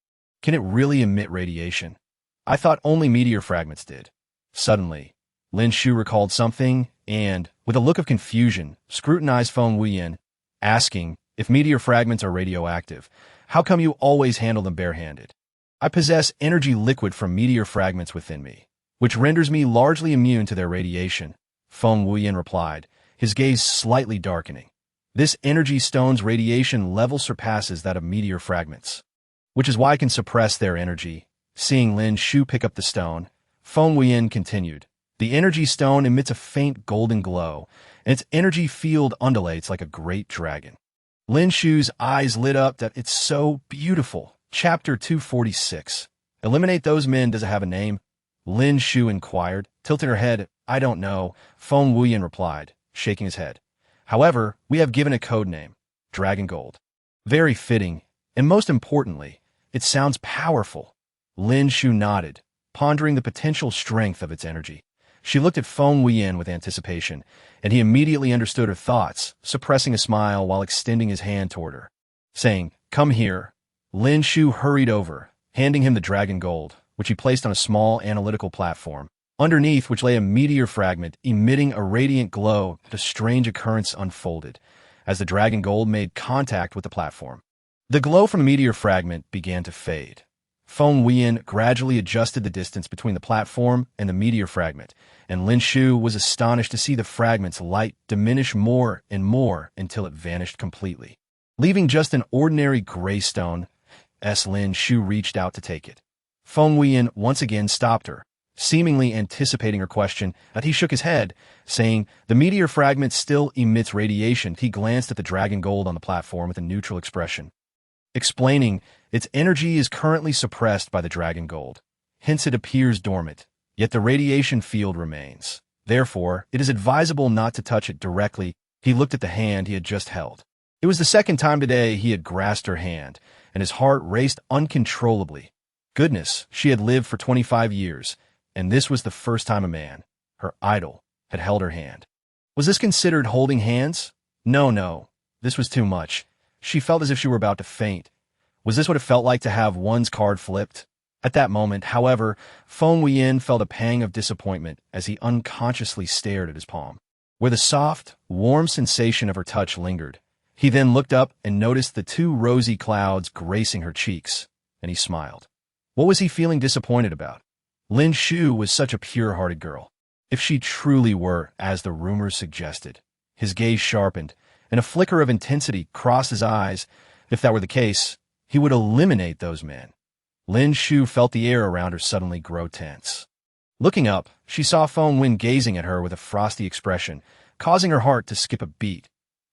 Can it really emit radiation? I thought only meteor fragments did. Suddenly, Lin Shu recalled something and, with a look of confusion, scrutinized Feng Wuyan, asking, If meteor fragments are radioactive, how come you always handle them barehanded? I possess energy liquid from meteor fragments within me, which renders me largely immune to their radiation, Feng Wuyan replied, his gaze slightly darkening. This energy stone's radiation level surpasses that of meteor fragments, which is why I can suppress their energy. Seeing Lin Shu pick up the stone, Feng Wuyan continued. The energy stone emits a faint golden glow, and its energy field undulates like a great dragon. Lin Shu's eyes lit up. That it's so beautiful. Chapter 246. Eliminate those men. Does it have a name? Lin Shu inquired, tilting her head. I don't know, Feng Wuyan replied, shaking his head. However, we have given a code name, Dragon Gold. Very fitting, and most importantly, it sounds powerful. Lin Shu nodded, pondering the potential strength of its energy. She looked at Feng Wuyan with anticipation, and he immediately understood her thoughts, suppressing a smile while extending his hand toward her. Saying, Come here. Lin Shu hurried over, handing him the Dragon Gold, which he placed on a small analytical platform, underneath which lay a meteor fragment emitting a radiant glow. A strange occurrence unfolded as the Dragon Gold made contact with the platform. The glow from the meteor fragment began to fade. Feng Wuyan gradually adjusted the distance between the platform and the meteor fragment, and Lin Shu was astonished to see the fragment's light diminish more and more until it vanished completely, leaving just an ordinary gray stone. As Lin Shu reached out to take it, Feng Wuyan once again stopped her, seemingly anticipating her question, but he shook his head, saying, The meteor fragment still emits radiation. He glanced at the Dragon Gold on the platform with a neutral expression, explaining, its energy is currently suppressed by the Dragon Gold, hence it appears dormant, yet the radiation field remains. Therefore, it is advisable not to touch it directly. He looked at the hand he had just held. It was the second time today he had grasped her hand, and his heart raced uncontrollably. Goodness, she had lived for 25 years, and this was the first time a man, her idol, had held her hand. Was this considered holding hands? No, this was too much. She felt as if she were about to faint. Was this what it felt like to have one's card flipped? At that moment, however, Feng Wuyan felt a pang of disappointment as he unconsciously stared at his palm, where the soft, warm sensation of her touch lingered. He then looked up and noticed the two rosy clouds gracing her cheeks, and he smiled. What was he feeling disappointed about? Lin Shu was such a pure-hearted girl. If she truly were, as the rumors suggested. His gaze sharpened, and a flicker of intensity crossed his eyes. If that were the case, he would eliminate those men. Lin Shu felt the air around her suddenly grow tense. Looking up, she saw Feng Wuyan gazing at her with a frosty expression, causing her heart to skip a beat.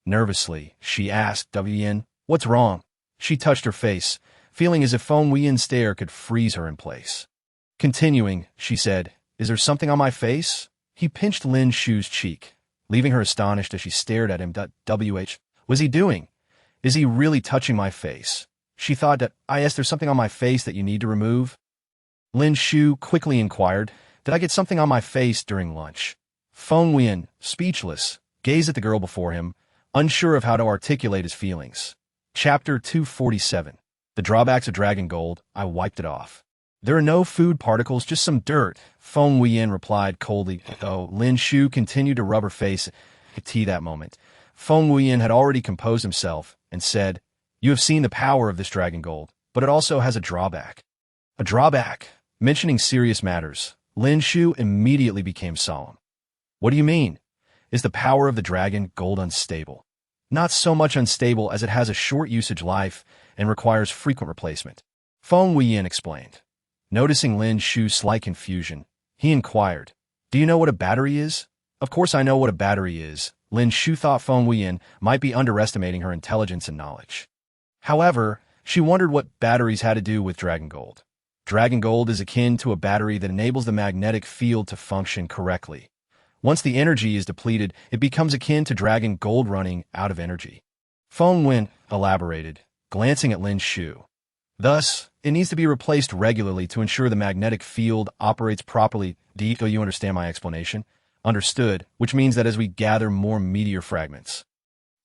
Nervously, she asked Wuyan, "What's wrong?" She touched her face, feeling as if Feng Wuyan's stare could freeze her in place. Continuing, she said, "Is there something on my face?" He pinched Lin Shu's cheek, leaving her astonished as she stared at him. Was he doing? Is he really touching my face? She thought that, there's something on my face that you need to remove? Lin Shu quickly inquired, "Did I get something on my face during lunch?" Feng Wuyan, speechless, gazed at the girl before him, unsure of how to articulate his feelings. Chapter 247. The Drawbacks of Dragon Gold. I wiped it off. There are no food particles, just some dirt, Feng Wuyan replied coldly. Lin Shu continued to rub her face at that moment. Feng Wuyan had already composed himself and said, "You have seen the power of this dragon gold, but it also has a drawback." A drawback? Mentioning serious matters, Lin Shu immediately became solemn. What do you mean? Is the power of the dragon gold unstable? Not so much unstable as it has a short usage life and requires frequent replacement. Feng Wuyan explained. Noticing Lin Shu's slight confusion, he inquired, "Do you know what a battery is?" "Of course I know what a battery is." Lin Shu thought Feng Wuyan might be underestimating her intelligence and knowledge. However, she wondered what batteries had to do with dragon gold. Dragon gold is akin to a battery that enables the magnetic field to function correctly. Once the energy is depleted, it becomes akin to dragon gold running out of energy. Feng Wuyan elaborated, glancing at Lin Shu. Thus, it needs to be replaced regularly to ensure the magnetic field operates properly. Do you understand my explanation? Understood, which means that as we gather more meteor fragments,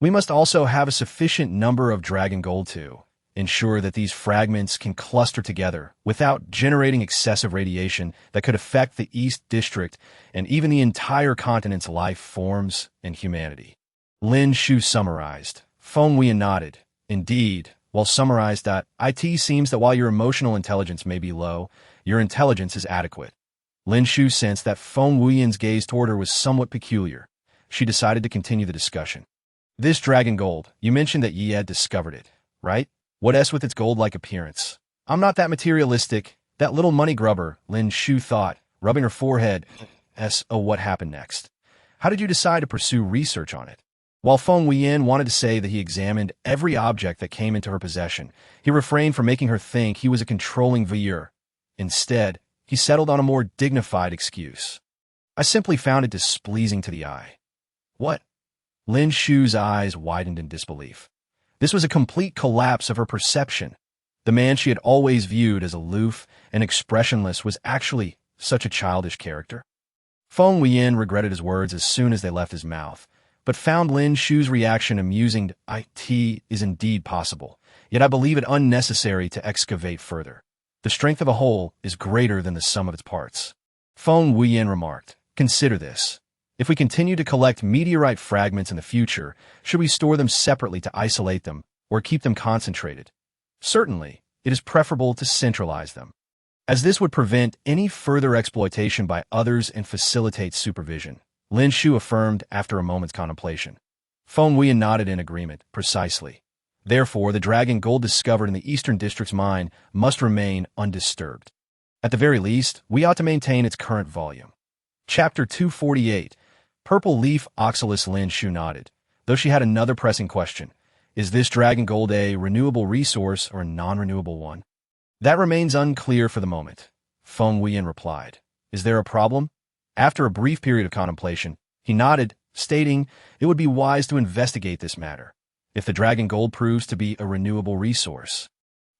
we must also have a sufficient number of dragon gold to ensure that these fragments can cluster together without generating excessive radiation that could affect the East District and even the entire continent's life forms and humanity. Lin Shu summarized. Feng Wuyan nodded. Indeed, while summarized that, it seems that while your emotional intelligence may be low, your intelligence is adequate. Lin Shu sensed that Feng Wuyan's gaze toward her was somewhat peculiar. She decided to continue the discussion. This dragon gold, you mentioned that ye had discovered it, right? What else with its gold-like appearance? I'm not that materialistic. That little money grubber, Lin Shu thought, rubbing her forehead. What happened next? How did you decide to pursue research on it? While Feng Wuyan wanted to say that he examined every object that came into her possession, he refrained from making her think he was a controlling voyeur. Instead, he settled on a more dignified excuse. I simply found it displeasing to the eye. What? Lin Shu's eyes widened in disbelief. This was a complete collapse of her perception. The man she had always viewed as aloof and expressionless was actually such a childish character. Feng Wuyan regretted his words as soon as they left his mouth, but found Lin Shu's reaction amusing. It is indeed possible, yet I believe it unnecessary to excavate further. The strength of a whole is greater than the sum of its parts. Feng Wuyan remarked, consider this. If we continue to collect meteorite fragments in the future, should we store them separately to isolate them, or keep them concentrated? Certainly, it is preferable to centralize them, as this would prevent any further exploitation by others and facilitate supervision, Lin Shu affirmed after a moment's contemplation. Feng Wuyan nodded in agreement, precisely. Therefore, the dragon gold discovered in the Eastern District's mine must remain undisturbed. At the very least, we ought to maintain its current volume. Chapter 248. Purple Leaf Oxalis. Lin Shu nodded, though she had another pressing question. Is this dragon gold a renewable resource or a non-renewable one? That remains unclear for the moment, Feng Wuyan replied. Is there a problem? After a brief period of contemplation, he nodded, stating it would be wise to investigate this matter. If the dragon gold proves to be a renewable resource,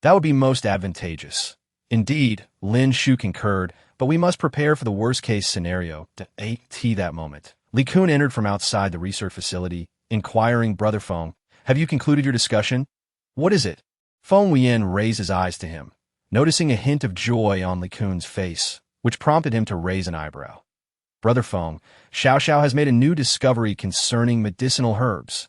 that would be most advantageous. Indeed, Lin Shu concurred, but we must prepare for the worst-case scenario. That moment, Li Kun entered from outside the research facility, inquiring, Brother Feng, have you concluded your discussion? What is it? Feng Wuyan raised his eyes to him. noticing a hint of joy on Li Kun's face, which prompted him to raise an eyebrow. Brother Feng, Xiao Xiao has made a new discovery concerning medicinal herbs.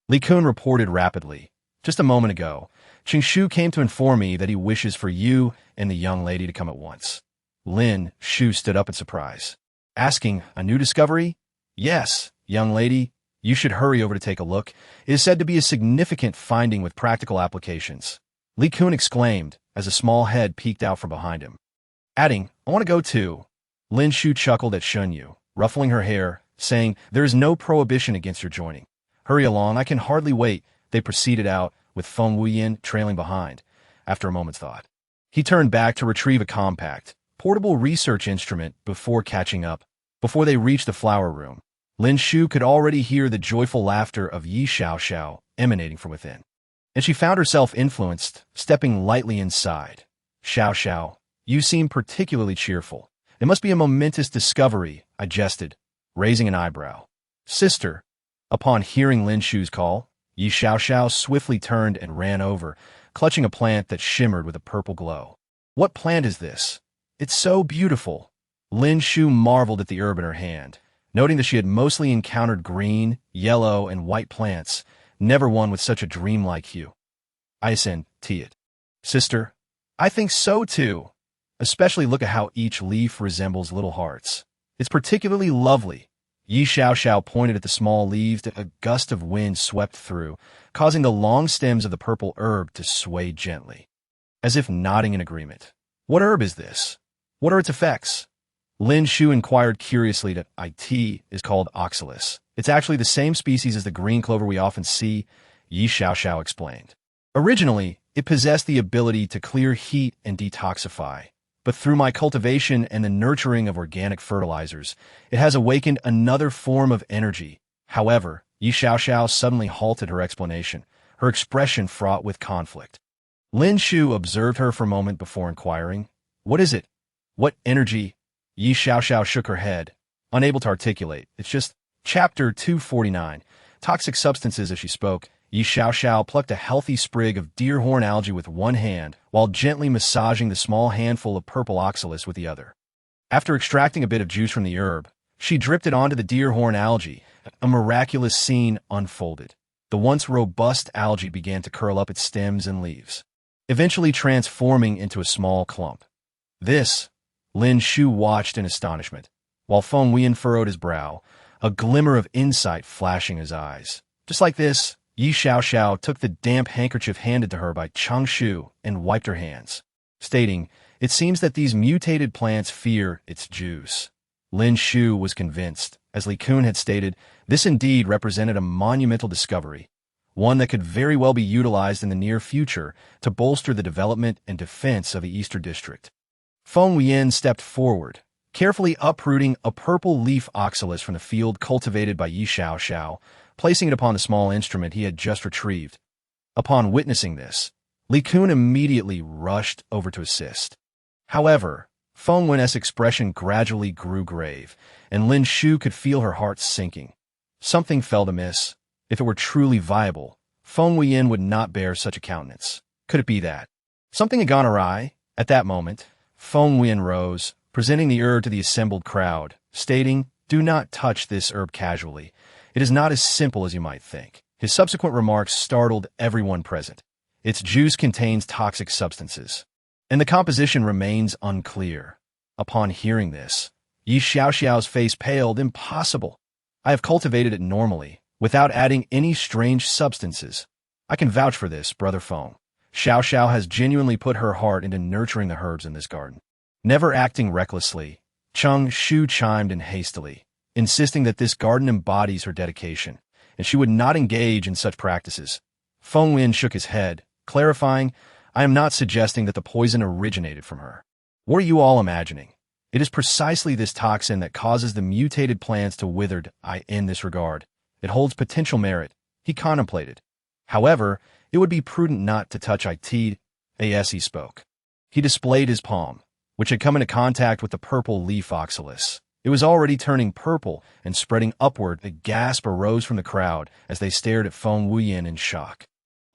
Li Kun reported rapidly. Just a moment ago, Qing Shu came to inform me that he wishes for you and the young lady to come at once. Lin Shu stood up in surprise, asking, a new discovery? Yes, young lady, you should hurry over to take a look. It is said to be a significant finding with practical applications. Li Kun exclaimed as a small head peeked out from behind him, adding, I want to go too. Lin Shu chuckled at Shunyu, ruffling her hair, saying, there is no prohibition against your joining. Hurry along, I can hardly wait. They proceeded out, with Feng Wuyan trailing behind. After a moment's thought, he turned back to retrieve a compact, portable research instrument before catching up. Before they reached the flower room, Lin Shu could already hear the joyful laughter of Yi Xiao Xiao emanating from within, and she found herself influenced, stepping lightly inside. Xiao Xiao, you seem particularly cheerful. It must be a momentous discovery, I jested, raising an eyebrow. Sister. Upon hearing Lin Shu's call, Yi Xiao Xiao swiftly turned and ran over, clutching a plant that shimmered with a purple glow. What plant is this? It's so beautiful. Lin Shu marveled at the herb in her hand, noting that she had mostly encountered green, yellow, and white plants, never one with such a dreamlike hue. I ascend, it. Sister, I think so too. Especially look at how each leaf resembles little hearts. It's particularly lovely. Yi Xiao Xiao pointed at the small leaves that a gust of wind swept through, causing the long stems of the purple herb to sway gently, as if nodding in agreement. What herb is this? What are its effects? Lin Shu inquired curiously that it is called oxalis. It's actually the same species as the green clover we often see, Yi Xiao Xiao explained. Originally, it possessed the ability to clear heat and detoxify, but through my cultivation and the nurturing of organic fertilizers, it has awakened another form of energy. However, Yi Xiao Xiao suddenly halted her explanation, her expression fraught with conflict. Lin Shu observed her for a moment before inquiring, what is it? What energy? Yi Xiao Xiao shook her head, unable to articulate. It's just Chapter 249, Toxic Substances. As she spoke, Yi Xiao Xiao plucked a healthy sprig of deer horn algae with one hand while gently massaging the small handful of purple oxalis with the other. After extracting a bit of juice from the herb, she dripped it onto the deer horn algae. A miraculous scene unfolded. The once robust algae began to curl up its stems and leaves, eventually transforming into a small clump. This, Lin Shu watched in astonishment, while Feng Wuyan furrowed his brow, a glimmer of insight flashing his eyes. Just like this, Yi Xiao Xiao took the damp handkerchief handed to her by Chang Shu and wiped her hands, stating, it seems that these mutated plants fear its juice. Lin Shu was convinced. As Li Kun had stated, this indeed represented a monumental discovery, one that could very well be utilized in the near future to bolster the development and defense of the Eastern District. Feng Wuyan stepped forward, carefully uprooting a purple leaf oxalis from the field cultivated by Yi Xiao Xiao, placing it upon the small instrument he had just retrieved. Upon witnessing this, Li Kun immediately rushed over to assist. However, Feng Wuyan's expression gradually grew grave, and Lin Shu could feel her heart sinking. Something felt amiss. If it were truly viable, Feng Wuyan would not bear such a countenance. Could it be that something had gone awry? At that moment, Feng Wuyan rose, presenting the herb to the assembled crowd, stating, do not touch this herb casually. It is not as simple as you might think. His subsequent remarks startled everyone present. Its juice contains toxic substances, and the composition remains unclear. Upon hearing this, Yi Xiao Xiao's face paled. Impossible. I have cultivated it normally, without adding any strange substances. I can vouch for this, Brother Feng. Xiao Xiao has genuinely put her heart into nurturing the herbs in this garden. Never acting recklessly, Chang Shu chimed in hastily, insisting that this garden embodies her dedication, and she would not engage in such practices. Feng Wuyan shook his head, clarifying, I am not suggesting that the poison originated from her. What are you all imagining? It is precisely this toxin that causes the mutated plants to wither. In this regard, it holds potential merit, he contemplated. However, it would be prudent not to touch it. As he spoke, he displayed his palm, which had come into contact with the purple leaf oxalis. It was already turning purple and spreading upward. A gasp arose from the crowd as they stared at Feng Wuyan in shock.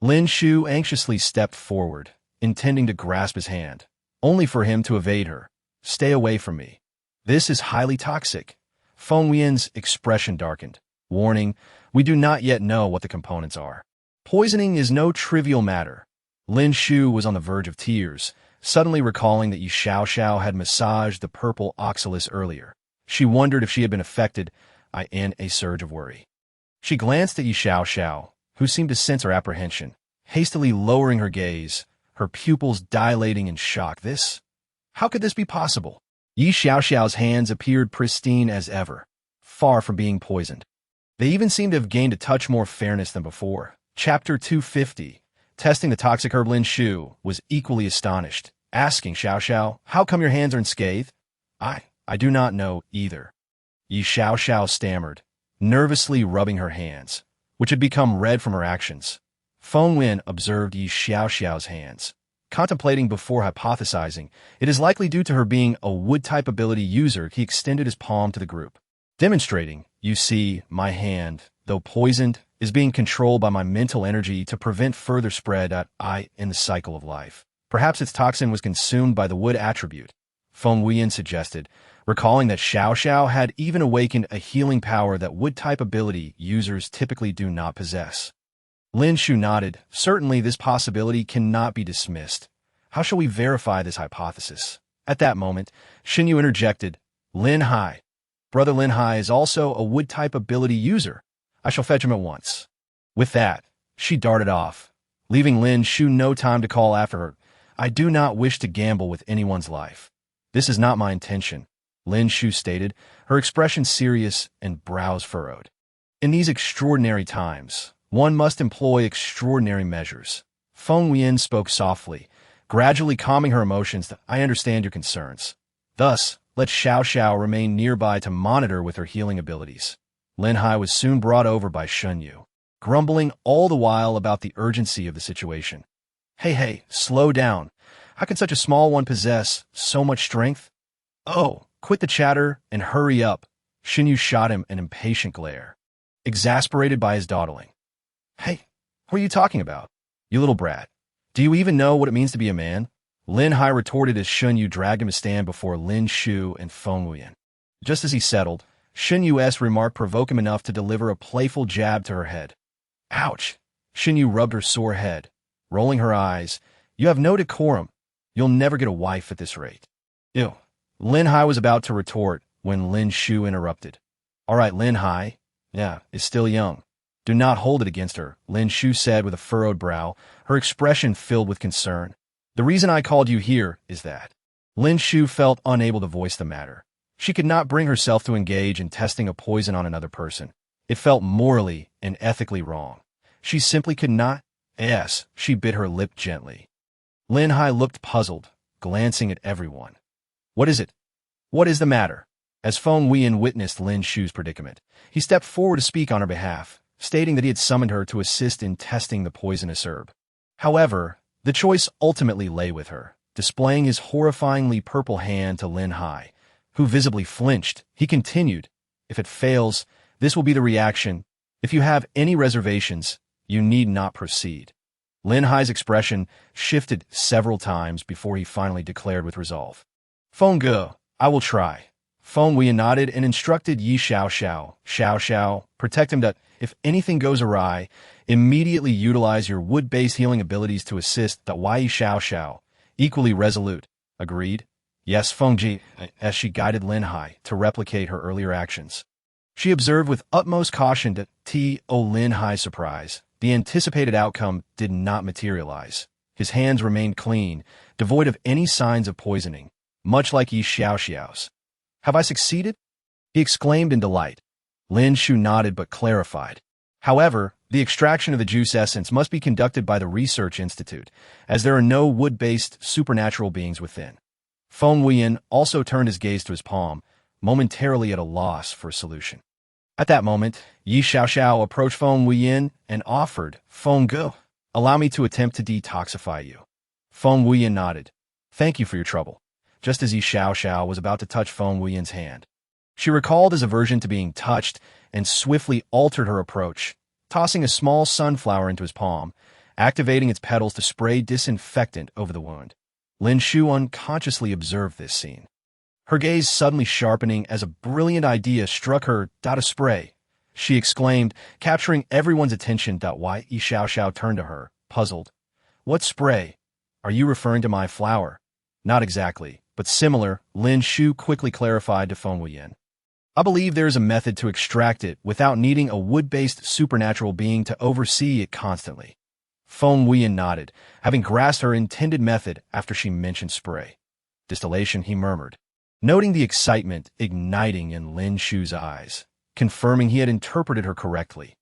Lin Shu anxiously stepped forward, intending to grasp his hand, only for him to evade her. "Stay away from me. This is highly toxic." Feng Wuyan's expression darkened. "Warning, we do not yet know what the components are. Poisoning is no trivial matter." Lin Shu was on the verge of tears, suddenly recalling that Yi Xiaoxiao had massaged the purple oxalis earlier. She wondered if she had been affected in a surge of worry. She glanced at Yi Xiaoxiao, who seemed to sense her apprehension, hastily lowering her gaze, her pupils dilating in shock. How could this be possible? Yi Xiaoxiao's hands appeared pristine as ever, far from being poisoned. They even seemed to have gained a touch more fairness than before. Chapter 250. Testing the toxic herb. Lin Shu was equally astonished, asking Xiaoxiao, "How come your hands are unscathed?" I do not know either." Yi Xiaoxiao stammered, nervously rubbing her hands, which had become red from her actions. Feng Wuyan observed Yi Xiaoxiao's hands, contemplating before hypothesizing. It is likely due to her being a wood-type ability user. He extended his palm to the group, demonstrating, "You see, my hand, though poisoned, is being controlled by my mental energy to prevent further spread in the cycle of life. Perhaps its toxin was consumed by the wood attribute," Feng Wuyan suggested, recalling that Xiaoxiao had even awakened a healing power that wood-type ability users typically do not possess. Lin Shu nodded. "Certainly this possibility cannot be dismissed. How shall we verify this hypothesis?" At that moment, Xinyu interjected, "Lin Hai. Brother Lin Hai is also a wood-type ability user. I shall fetch him at once." With that, she darted off, leaving Lin Shu no time to call after her. "I do not wish to gamble with anyone's life. This is not my intention," Lin Shu stated, her expression serious and brows furrowed. "In these extraordinary times, one must employ extraordinary measures." Feng Wuyan spoke softly, gradually calming her emotions. "I understand your concerns. Thus, let Xiaoxiao remain nearby to monitor with her healing abilities." Lin Hai was soon brought over by Xinyu, grumbling all the while about the urgency of the situation. Hey, slow down. How can such a small one possess so much strength?" "Oh, quit the chatter and hurry up." Xinyu shot him an impatient glare, exasperated by his dawdling. "Hey, what are you talking about? You little brat. Do you even know what it means to be a man?" Lin Hai retorted as Xinyu dragged him to stand before Lin Shu and Feng Wuyan. Just as he settled, Xinyu's remark provoked him enough to deliver a playful jab to her head. "Ouch!" Xinyu rubbed her sore head, rolling her eyes. "You have no decorum. You'll never get a wife at this rate." "Ew." Lin Hai was about to retort when Lin Shu interrupted. "All right, Lin Hai. Is still young. Do not hold it against her," Lin Shu said with a furrowed brow, her expression filled with concern. "The reason I called you here is that." Lin Shu felt unable to voice the matter. She could not bring herself to engage in testing a poison on another person. It felt morally and ethically wrong. She simply could not. Yes, she bit her lip gently. Lin Hai looked puzzled, glancing at everyone. "What is it? What is the matter?" As Feng Wuyan witnessed Lin Shu's predicament, he stepped forward to speak on her behalf, stating that he had summoned her to assist in testing the poisonous herb. However, the choice ultimately lay with her. Displaying his horrifyingly purple hand to Lin Hai, who visibly flinched, he continued, "If it fails, this will be the reaction. If you have any reservations, you need not proceed." Lin Hai's expression shifted several times before he finally declared with resolve, "Feng Ge, I will try." Feng Wuyan nodded and instructed Yi Xiaoxiao, protect him. If anything goes awry, immediately utilize your wood-based healing abilities to assist. Yi Xiaoxiao, equally resolute, agreed. "Yes, Feng Ji," as she guided Lin Hai to replicate her earlier actions. She observed with utmost caution that Lin Hai's surprise, the anticipated outcome did not materialize. His hands remained clean, devoid of any signs of poisoning, much like Yi Xiaoxiao's. "Have I succeeded?" he exclaimed in delight. Lin Shu nodded but clarified. "However, the extraction of the juice essence must be conducted by the Research Institute, as there are no wood-based supernatural beings within." Feng Wuyan also turned his gaze to his palm, momentarily at a loss for a solution. At that moment, Yi Xiaoxiao approached Feng Wuyan and offered, "Feng Ge, allow me to attempt to detoxify you." Feng Wuyan nodded. "Thank you for your trouble." Just as Yi Xiaoxiao was about to touch Feng Wuyan's hand, she recalled his aversion to being touched and swiftly altered her approach, tossing a small sunflower into his palm. activating its petals to spray disinfectant over the wound. Lin Shu unconsciously observed this scene, her gaze suddenly sharpening as a brilliant idea struck her. A spray, she exclaimed, capturing everyone's attention. Why? Yi Xiaoxiao turned to her, puzzled. What spray? Are you referring to my flower? Not exactly, but similar, Lin Shu quickly clarified to Feng Wuyan. I believe there is a method to extract it without needing a wood-based supernatural being to oversee it constantly. Feng Wuyan nodded, having grasped her intended method after she mentioned spray. Distillation, he murmured, noting the excitement igniting in Lin Shu's eyes, confirming he had interpreted her correctly.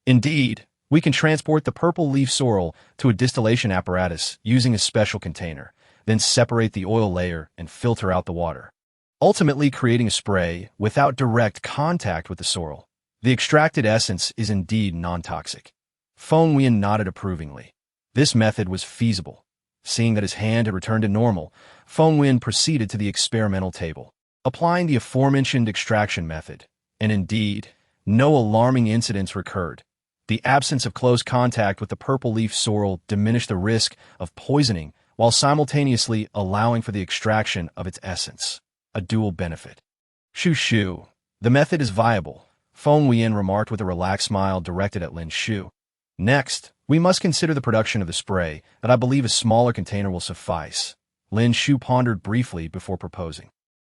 Indeed, we can transport the purple leaf sorrel to a distillation apparatus using a special container, then separate the oil layer and filter out the water, ultimately creating a spray without direct contact with the sorrel. The extracted essence is indeed non-toxic. Feng Wuyan nodded approvingly. This method was feasible. Seeing that his hand had returned to normal, Feng Wuyan proceeded to the experimental table, applying the aforementioned extraction method. And indeed, no alarming incidents recurred. The absence of close contact with the purple leaf sorrel diminished the risk of poisoning while simultaneously allowing for the extraction of its essence, a dual benefit. Shu, the method is viable, Feng Wuyan remarked with a relaxed smile directed at Lin Shu. Next, we must consider the production of the spray, that I believe a smaller container will suffice. Lin Shu pondered briefly before proposing.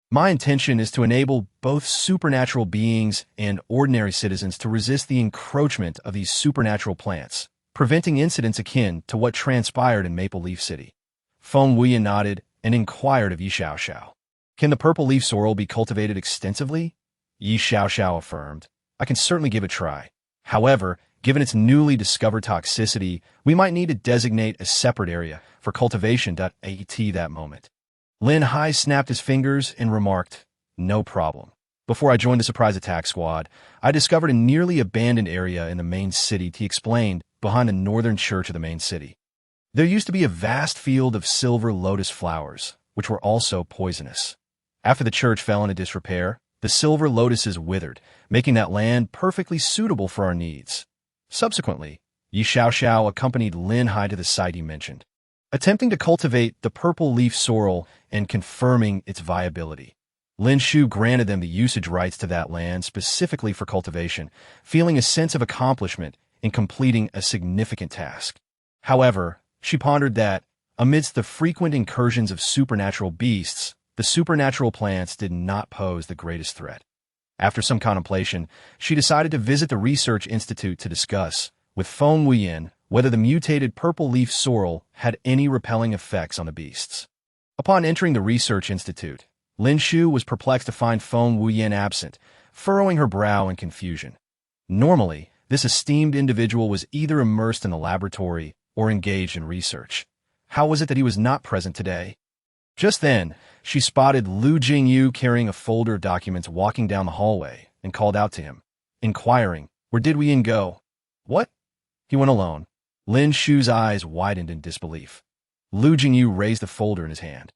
My intention is to enable both supernatural beings and ordinary citizens to resist the encroachment of these supernatural plants, preventing incidents akin to what transpired in Maple Leaf City. Feng Wuyan nodded and inquired of Yi Xiaoxiao. Can the purple leaf sorrel be cultivated extensively? Yi Xiaoxiao affirmed. I can certainly give it a try. However, given its newly discovered toxicity, we might need to designate a separate area for cultivation. At that moment, Lin Hai snapped his fingers and remarked, no problem. Before I joined the surprise attack squad, I discovered a nearly abandoned area in the main city, he explained, behind the northern church of the main city. There used to be a vast field of silver lotus flowers, which were also poisonous. After the church fell into disrepair, the silver lotuses withered, making that land perfectly suitable for our needs. Subsequently, Yi Xiaoxiao accompanied Lin Hai to the site he mentioned, attempting to cultivate the purple leaf sorrel and confirming its viability. Lin Shu granted them the usage rights to that land specifically for cultivation, feeling a sense of accomplishment in completing a significant task. However, she pondered that, amidst the frequent incursions of supernatural beasts, the supernatural plants did not pose the greatest threat. After some contemplation, she decided to visit the Research Institute to discuss, with Feng Wuyan, whether the mutated purple leaf sorrel had any repelling effects on the beasts. Upon entering the Research Institute, Lin Shu was perplexed to find Feng Wuyan absent, furrowing her brow in confusion. Normally, this esteemed individual was either immersed in the laboratory or engaged in research. How was it that he was not present today? Just then, she spotted Lu Jingyu carrying a folder of documents walking down the hallway and called out to him, inquiring, where did Wuyan go? What? He went alone. Lin Shu's eyes widened in disbelief. Lu Jingyu raised the folder in his hand,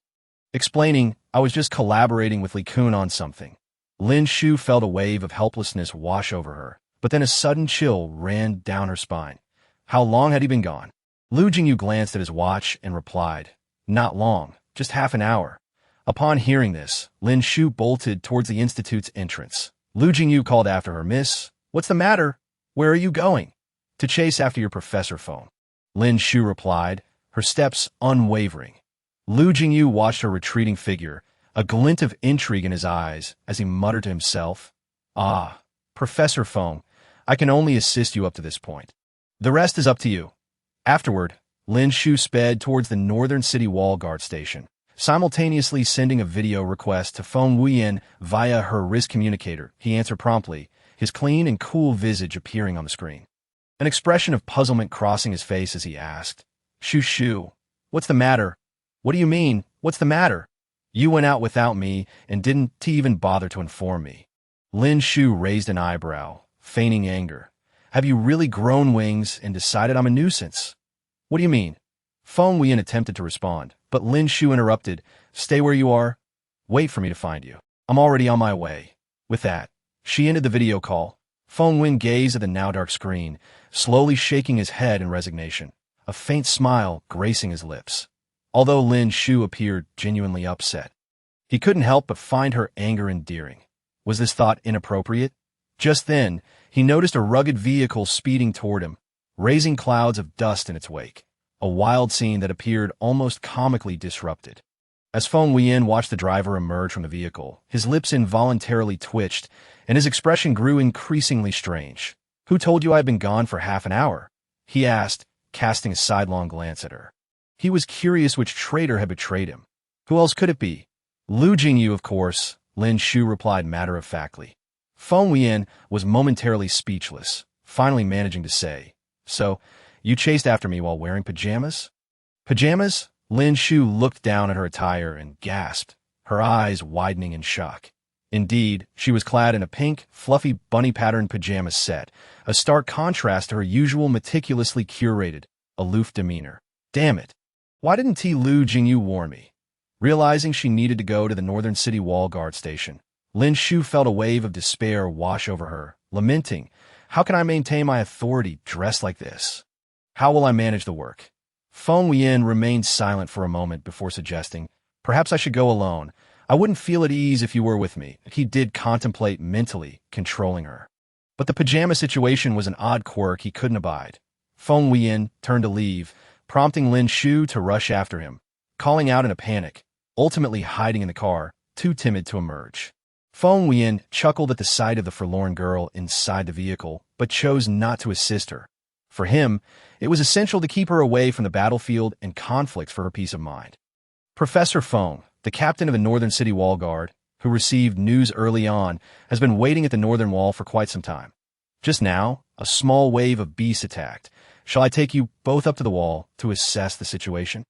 explaining, I was just collaborating with Li Kun on something. Lin Shu felt a wave of helplessness wash over her, but then a sudden chill ran down her spine. How long had he been gone? Lu Jingyu glanced at his watch and replied, not long, just half an hour. Upon hearing this, Lin Shu bolted towards the Institute's entrance. Lu Jingyu called after her, Miss, what's the matter? Where are you going? To chase after your professor phone. Lin Shu replied, her steps unwavering. Lu Jingyu watched her retreating figure, a glint of intrigue in his eyes as he muttered to himself, ah, Professor Feng, I can only assist you up to this point. The rest is up to you. Afterward, Lin Shu sped towards the northern city wall guard station, simultaneously sending a video request to Feng Wuyan via her wrist communicator. He answered promptly, his clean and cool visage appearing on the screen. An expression of puzzlement crossing his face as he asked, Shu, what's the matter? What do you mean, what's the matter? You went out without me and didn't even bother to inform me. Lin Shu raised an eyebrow, feigning anger. Have you really grown wings and decided I'm a nuisance? What do you mean? Feng Wuyan attempted to respond, but Lin Shu interrupted. Stay where you are. Wait for me to find you. I'm already on my way. With that, she ended the video call. Feng Wuyan gazed at the now dark screen, slowly shaking his head in resignation. a faint smile gracing his lips. Although Lin Shu appeared genuinely upset, he couldn't help but find her anger endearing. Was this thought inappropriate? Just then, he noticed a rugged vehicle speeding toward him, raising clouds of dust in its wake, a wild scene that appeared almost comically disrupted. As Feng Wuyan watched the driver emerge from the vehicle, his lips involuntarily twitched, and his expression grew increasingly strange. "Who told you I've been gone for half an hour?" he asked, casting a sidelong glance at her. He was curious which traitor had betrayed him. Who else could it be? "Lu Jingyu, of course," Lin Shu replied matter-of-factly. Feng Wuyan was momentarily speechless, finally managing to say, "So, you chased after me while wearing pajamas?" "Pajamas?" Lin Shu looked down at her attire and gasped, her eyes widening in shock. Indeed, she was clad in a pink, fluffy bunny-patterned pajama set, a stark contrast to her usual meticulously curated, aloof demeanor. Damn it! Why didn't Lu Jingyu warn me? Realizing she needed to go to the Northern City Wall Guard Station, Lin Shu felt a wave of despair wash over her, lamenting, "How can I maintain my authority dressed like this? How will I manage the work?" Feng Wuyan remained silent for a moment before suggesting, "Perhaps I should go alone. I wouldn't feel at ease if you were with me." He did contemplate mentally controlling her. But the pajama situation was an odd quirk he couldn't abide. Feng Wuyan turned to leave, prompting Lin Shu to rush after him, calling out in a panic, ultimately hiding in the car, too timid to emerge. Feng Wuyan chuckled at the sight of the forlorn girl inside the vehicle, but chose not to assist her. For him, it was essential to keep her away from the battlefield and conflicts for her peace of mind. Professor Feng, the captain of the Northern City Wall Guard, who received news early on, has been waiting at the northern wall for quite some time. Just now, a small wave of beasts attacked. Shall I take you both up to the wall to assess the situation?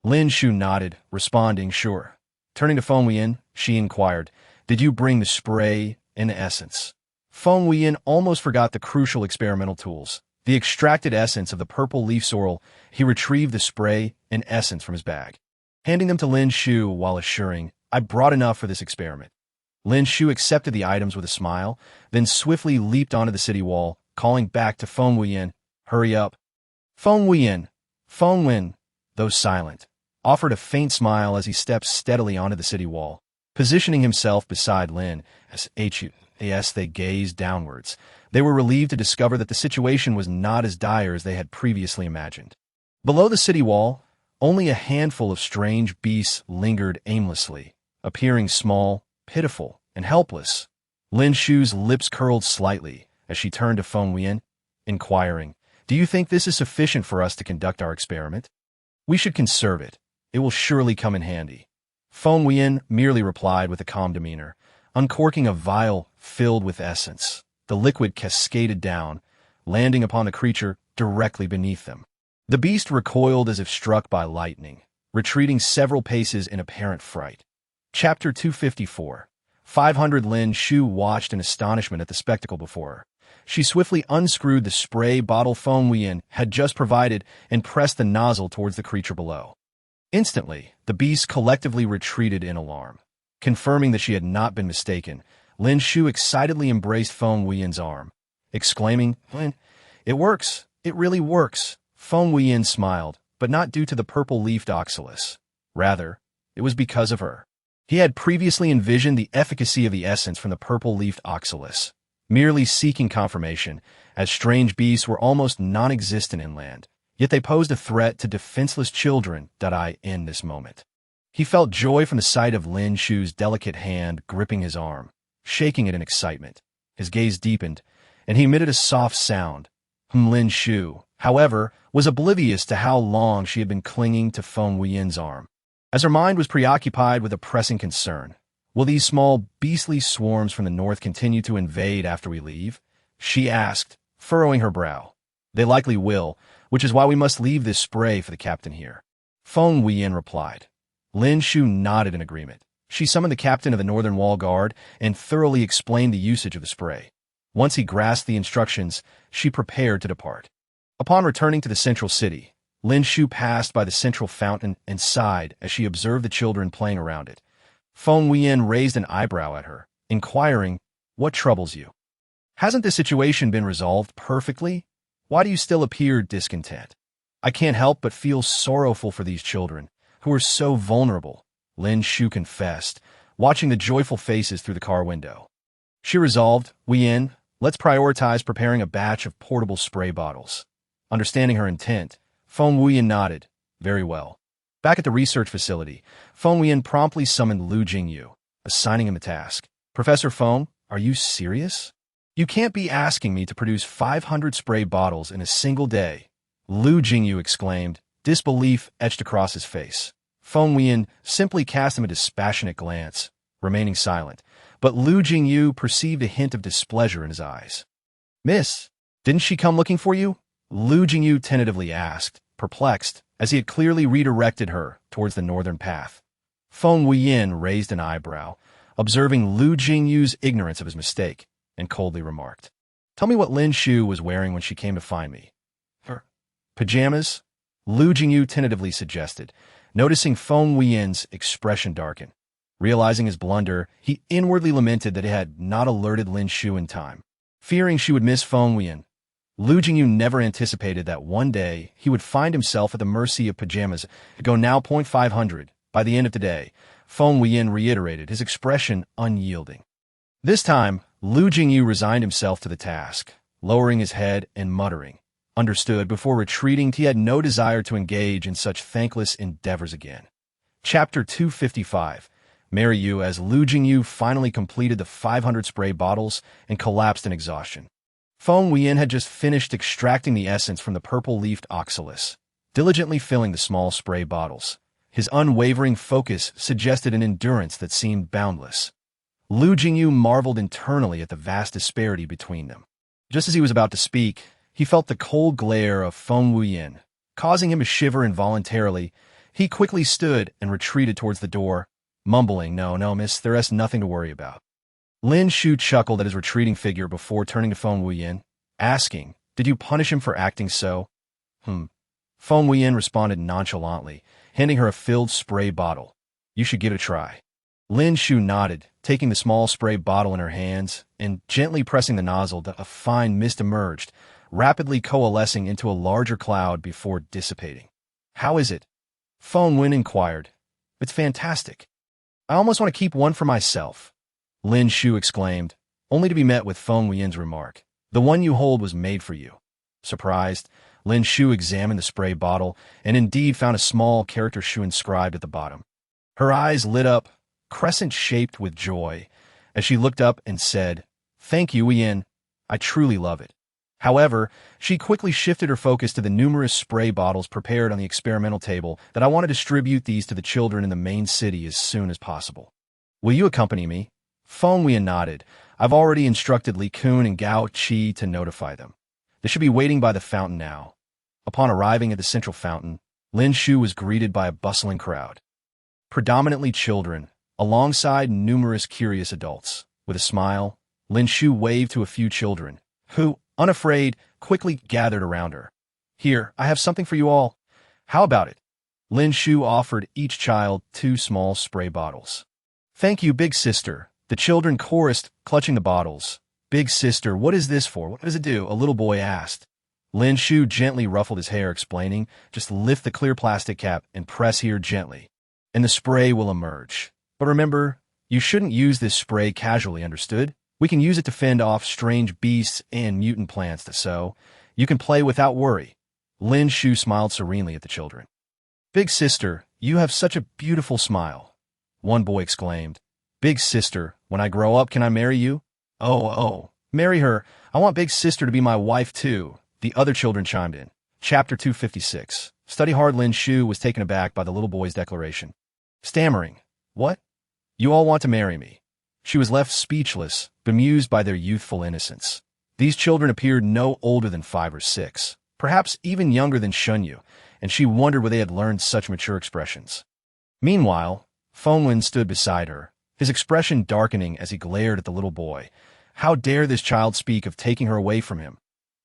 Lin Shu nodded, responding, "Sure." Turning to Feng Wuyan, she inquired, "Did you bring the spray and essence?" Feng Wuyan almost forgot the crucial experimental tools. The extracted essence of the purple leaf sorrel, he retrieved the spray and essence from his bag, handing them to Lin Shu while assuring, "I brought enough for this experiment." Lin Shu accepted the items with a smile, then swiftly leaped onto the city wall, calling back to Feng Wuyan, "Hurry up." Feng Wuyan, though silent, offered a faint smile as he stepped steadily onto the city wall, positioning himself beside Lin. As they gazed downwards, they were relieved to discover that the situation was not as dire as they had previously imagined. Below the city wall, only a handful of strange beasts lingered aimlessly, appearing small, pitiful, and helpless. Lin Shu's lips curled slightly as she turned to Feng Wuyan, inquiring, "Do you think this is sufficient for us to conduct our experiment? We should conserve it. It will surely come in handy." Feng Wuyan merely replied with a calm demeanor, uncorking a vial filled with essence. The liquid cascaded down, landing upon the creature directly beneath them. The beast recoiled as if struck by lightning, retreating several paces in apparent fright. Chapter 254. 500 Lin Shu watched in astonishment at the spectacle before her. She swiftly unscrewed the spray bottle Feng Wuyan had just provided and pressed the nozzle towards the creature below. Instantly, the beast collectively retreated in alarm. Confirming that she had not been mistaken, Lin Shu excitedly embraced Feng Wuyan's arm, exclaiming, "Lin, it works! It really works!" Feng Wuyan smiled, but not due to the purple-leafed oxalis. Rather, it was because of her. He had previously envisioned the efficacy of the essence from the purple-leafed oxalis, merely seeking confirmation, as strange beasts were almost non-existent inland, yet they posed a threat to defenseless children in this moment. He felt joy from the sight of Lin Shu's delicate hand gripping his arm, shaking it in excitement. His gaze deepened, and he emitted a soft sound. Lin Shu, however, was oblivious to how long she had been clinging to Feng Wuyan's arm, as her mind was preoccupied with a pressing concern. "Will these small, beastly swarms from the north continue to invade after we leave?" she asked, furrowing her brow. "They likely will, which is why we must leave this spray for the captain here," Feng Wuyan replied. Lin Shu nodded in agreement. She summoned the captain of the Northern Wall Guard and thoroughly explained the usage of the spray. Once he grasped the instructions, she prepared to depart. Upon returning to the central city, Lin Shu passed by the central fountain and sighed as she observed the children playing around it. Feng Wuyan raised an eyebrow at her, inquiring, "What troubles you? Hasn't the situation been resolved perfectly? Why do you still appear discontent?" I can't help but feel sorrowful for these children, who are so vulnerable, Lin Shu confessed, watching the joyful faces through the car window. She resolved, Wuyan, let's prioritize preparing a batch of portable spray bottles. Understanding her intent, Feng Wuyan nodded. Very well. Back at the research facility, Feng Wuyan promptly summoned Lu Jingyu, assigning him the task. Professor Feng, are you serious? You can't be asking me to produce 500 spray bottles in a single day, Lu Jingyu exclaimed, disbelief etched across his face. Feng Wuyan simply cast him a dispassionate glance, remaining silent, but Lu Jingyu perceived a hint of displeasure in his eyes. Miss, didn't she come looking for you? Lu Jingyu tentatively asked, perplexed, as he had clearly redirected her towards the northern path. Feng Wuyan raised an eyebrow, observing Lu Jingyu's ignorance of his mistake, and coldly remarked, Tell me what Lin Shu was wearing when she came to find me. Her pajamas? Lu Jingyu tentatively suggested, noticing Feng Wuyan's expression darken. Realizing his blunder, he inwardly lamented that he had not alerted Lin Shu in time. Fearing she would miss Feng Wuyan, Lu Jingyu never anticipated that one day he would find himself at the mercy of pajamas. Go now 500. By the end of today, Feng Wuyan reiterated, his expression unyielding. This time, Lu Jingyu resigned himself to the task, lowering his head and muttering, understood before retreating he had no desire to engage in such thankless endeavors again. Chapter 255. Marry You. As Lu Jingyu finally completed the 500 spray bottles and collapsed in exhaustion. Feng Wuyan had just finished extracting the essence from the purple-leafed oxalis, diligently filling the small spray bottles. His unwavering focus suggested an endurance that seemed boundless. Lu Jingyu marveled internally at the vast disparity between them. Just as he was about to speak, he felt the cold glare of Feng Wuyan, causing him to shiver involuntarily. He quickly stood and retreated towards the door, mumbling, No, miss, there's nothing to worry about. Lin Shu chuckled at his retreating figure before turning to Feng Wuyan, asking, Did you punish him for acting so? Feng Wuyan responded nonchalantly, handing her a filled spray bottle. You should give it a try. Lin Shu nodded, taking the small spray bottle in her hands and gently pressing the nozzle. A fine mist emerged, rapidly coalescing into a larger cloud before dissipating. How is it? Feng Wuyan inquired. It's fantastic. I almost want to keep one for myself, Lin Shu exclaimed, only to be met with Feng Wuyan's remark. The one you hold was made for you. Surprised, Lin Shu examined the spray bottle and indeed found a small character Shu inscribed at the bottom. Her eyes lit up, crescent-shaped with joy, as she looked up and said, Thank you, Wuyan. I truly love it. However, she quickly shifted her focus to the numerous spray bottles prepared on the experimental table that I want to distribute these to the children in the main city as soon as possible. Will you accompany me? Feng Wuyan nodded. I've already instructed Li Kun and Gao Qi to notify them. They should be waiting by the fountain now. Upon arriving at the central fountain, Lin Shu was greeted by a bustling crowd. Predominantly children, alongside numerous curious adults. With a smile, Lin Shu waved to a few children, who, unafraid, quickly gathered around her. Here, I have something for you all. How about it? Lin Shu offered each child 2 small spray bottles. Thank you, big sister. The children chorused, clutching the bottles. Big sister, what is this for? What does it do? A little boy asked. Lin Shu gently ruffled his hair, explaining, Just lift the clear plastic cap and press here gently, and the spray will emerge. But remember, you shouldn't use this spray casually, understood? We can use it to fend off strange beasts and mutant plants, so you can play without worry. Lin Shu smiled serenely at the children. Big sister, you have such a beautiful smile, one boy exclaimed. Big sister, when I grow up, can I marry you? Oh, marry her. I want big sister to be my wife too, the other children chimed in. Chapter 256. Study hard. Lin Shu was taken aback by the little boy's declaration. Stammering, What? You all want to marry me? She was left speechless, bemused by their youthful innocence. These children appeared no older than 5 or 6, perhaps even younger than Shunyu, and she wondered where they had learned such mature expressions. Meanwhile, Feng Wuyan stood beside her, his expression darkening as he glared at the little boy. How dare this child speak of taking her away from him?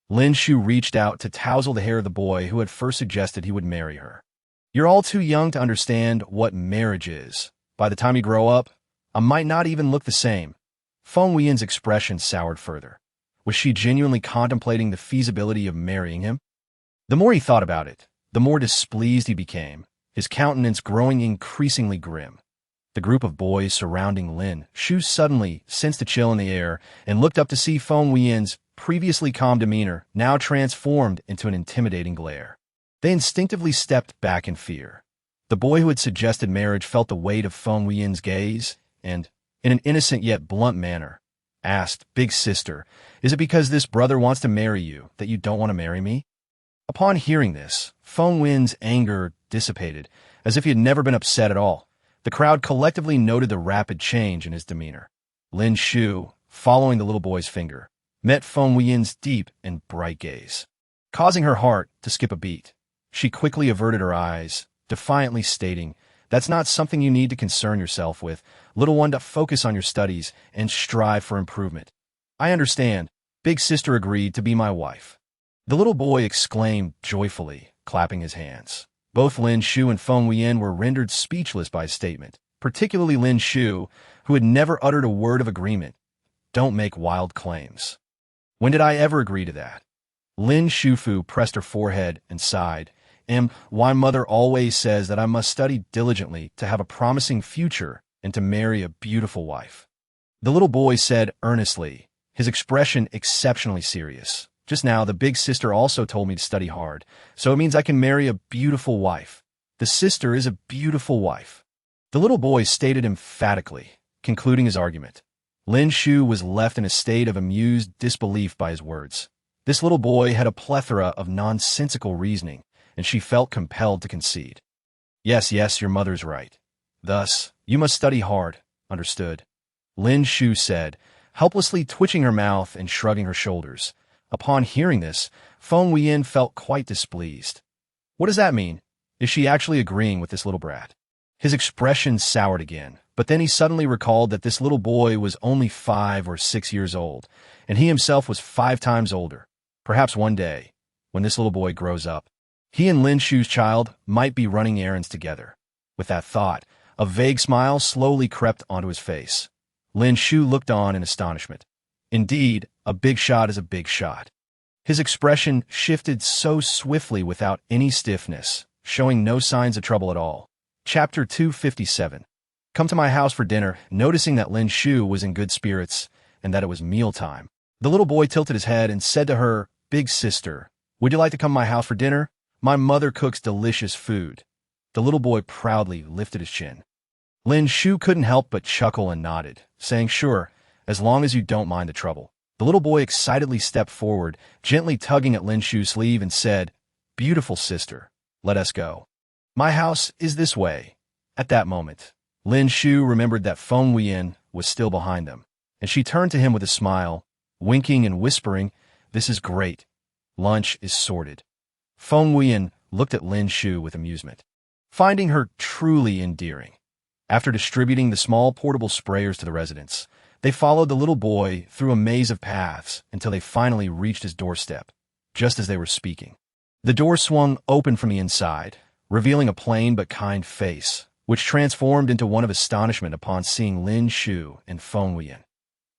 Lin Shu reached out to tousle the hair of the boy who had first suggested he would marry her. You're all too young to understand what marriage is. By the time you grow up, I might not even look the same. Feng Wuyan's expression soured further. Was she genuinely contemplating the feasibility of marrying him? The more he thought about it, the more displeased he became, his countenance growing increasingly grim. The group of boys surrounding Lin Shu suddenly sensed a chill in the air and looked up to see Feng Wuyan's previously calm demeanor now transformed into an intimidating glare. They instinctively stepped back in fear. The boy who had suggested marriage felt the weight of Feng Wuyan's gaze and, in an innocent yet blunt manner, asked, "Big sister, is it because this brother wants to marry you that you don't want to marry me?" Upon hearing this, Feng Wuyan's anger dissipated, as if he had never been upset at all. The crowd collectively noted the rapid change in his demeanor. Lin Shu, following the little boy's finger, met Feng Wuyan's deep and bright gaze, causing her heart to skip a beat. She quickly averted her eyes, defiantly stating, "That's not something you need to concern yourself with, little one, to focus on your studies and strive for improvement." "I understand." Big sister agreed to be my wife. The little boy exclaimed joyfully, clapping his hands. Both Lin Shu and Feng Wuyan were rendered speechless by his statement, particularly Lin Shu, who had never uttered a word of agreement. "Don't make wild claims." "When did I ever agree to that?" Lin Shufu pressed her forehead and sighed. Why mother always says that I must study diligently to have a promising future and to marry a beautiful wife." The little boy said earnestly, his expression exceptionally serious. "Just now, the big sister also told me to study hard, so it means I can marry a beautiful wife. The sister is a beautiful wife." The little boy stated emphatically, concluding his argument. Lin Shu was left in a state of amused disbelief by his words. This little boy had a plethora of nonsensical reasoning, and she felt compelled to concede. Yes, your mother's right. Thus, you must study hard, understood?" Lin Shu said, helplessly twitching her mouth and shrugging her shoulders. Upon hearing this, Feng Wuyan felt quite displeased. What does that mean? Is she actually agreeing with this little brat? His expression soured again, but then he suddenly recalled that this little boy was only 5 or 6 years old, and he himself was 5 times older. Perhaps one day, when this little boy grows up, he and Lin Shu's child might be running errands together. With that thought, a vague smile slowly crept onto his face. Lin Shu looked on in astonishment. Indeed, a big shot is a big shot. His expression shifted so swiftly without any stiffness, showing no signs of trouble at all. Chapter 257. Come to my house for dinner. Noticing that Lin Shu was in good spirits and that it was mealtime, the little boy tilted his head and said to her, "Big sister, would you like to come to my house for dinner? My mother cooks delicious food." The little boy proudly lifted his chin. Lin Shu couldn't help but chuckle and nodded, saying, "Sure, as long as you don't mind the trouble." The little boy excitedly stepped forward, gently tugging at Lin Shu's sleeve, and said, "Beautiful sister, let us go. My house is this way." At that moment, Lin Shu remembered that Feng Wuyan was still behind them, and she turned to him with a smile, winking and whispering, "This is great. Lunch is sorted." Feng Wuyan looked at Lin Shu with amusement, finding her truly endearing. After distributing the small portable sprayers to the residents, they followed the little boy through a maze of paths until they finally reached his doorstep, just as they were speaking. The door swung open from the inside, revealing a plain but kind face, which transformed into one of astonishment upon seeing Lin Shu and Feng Wuyan.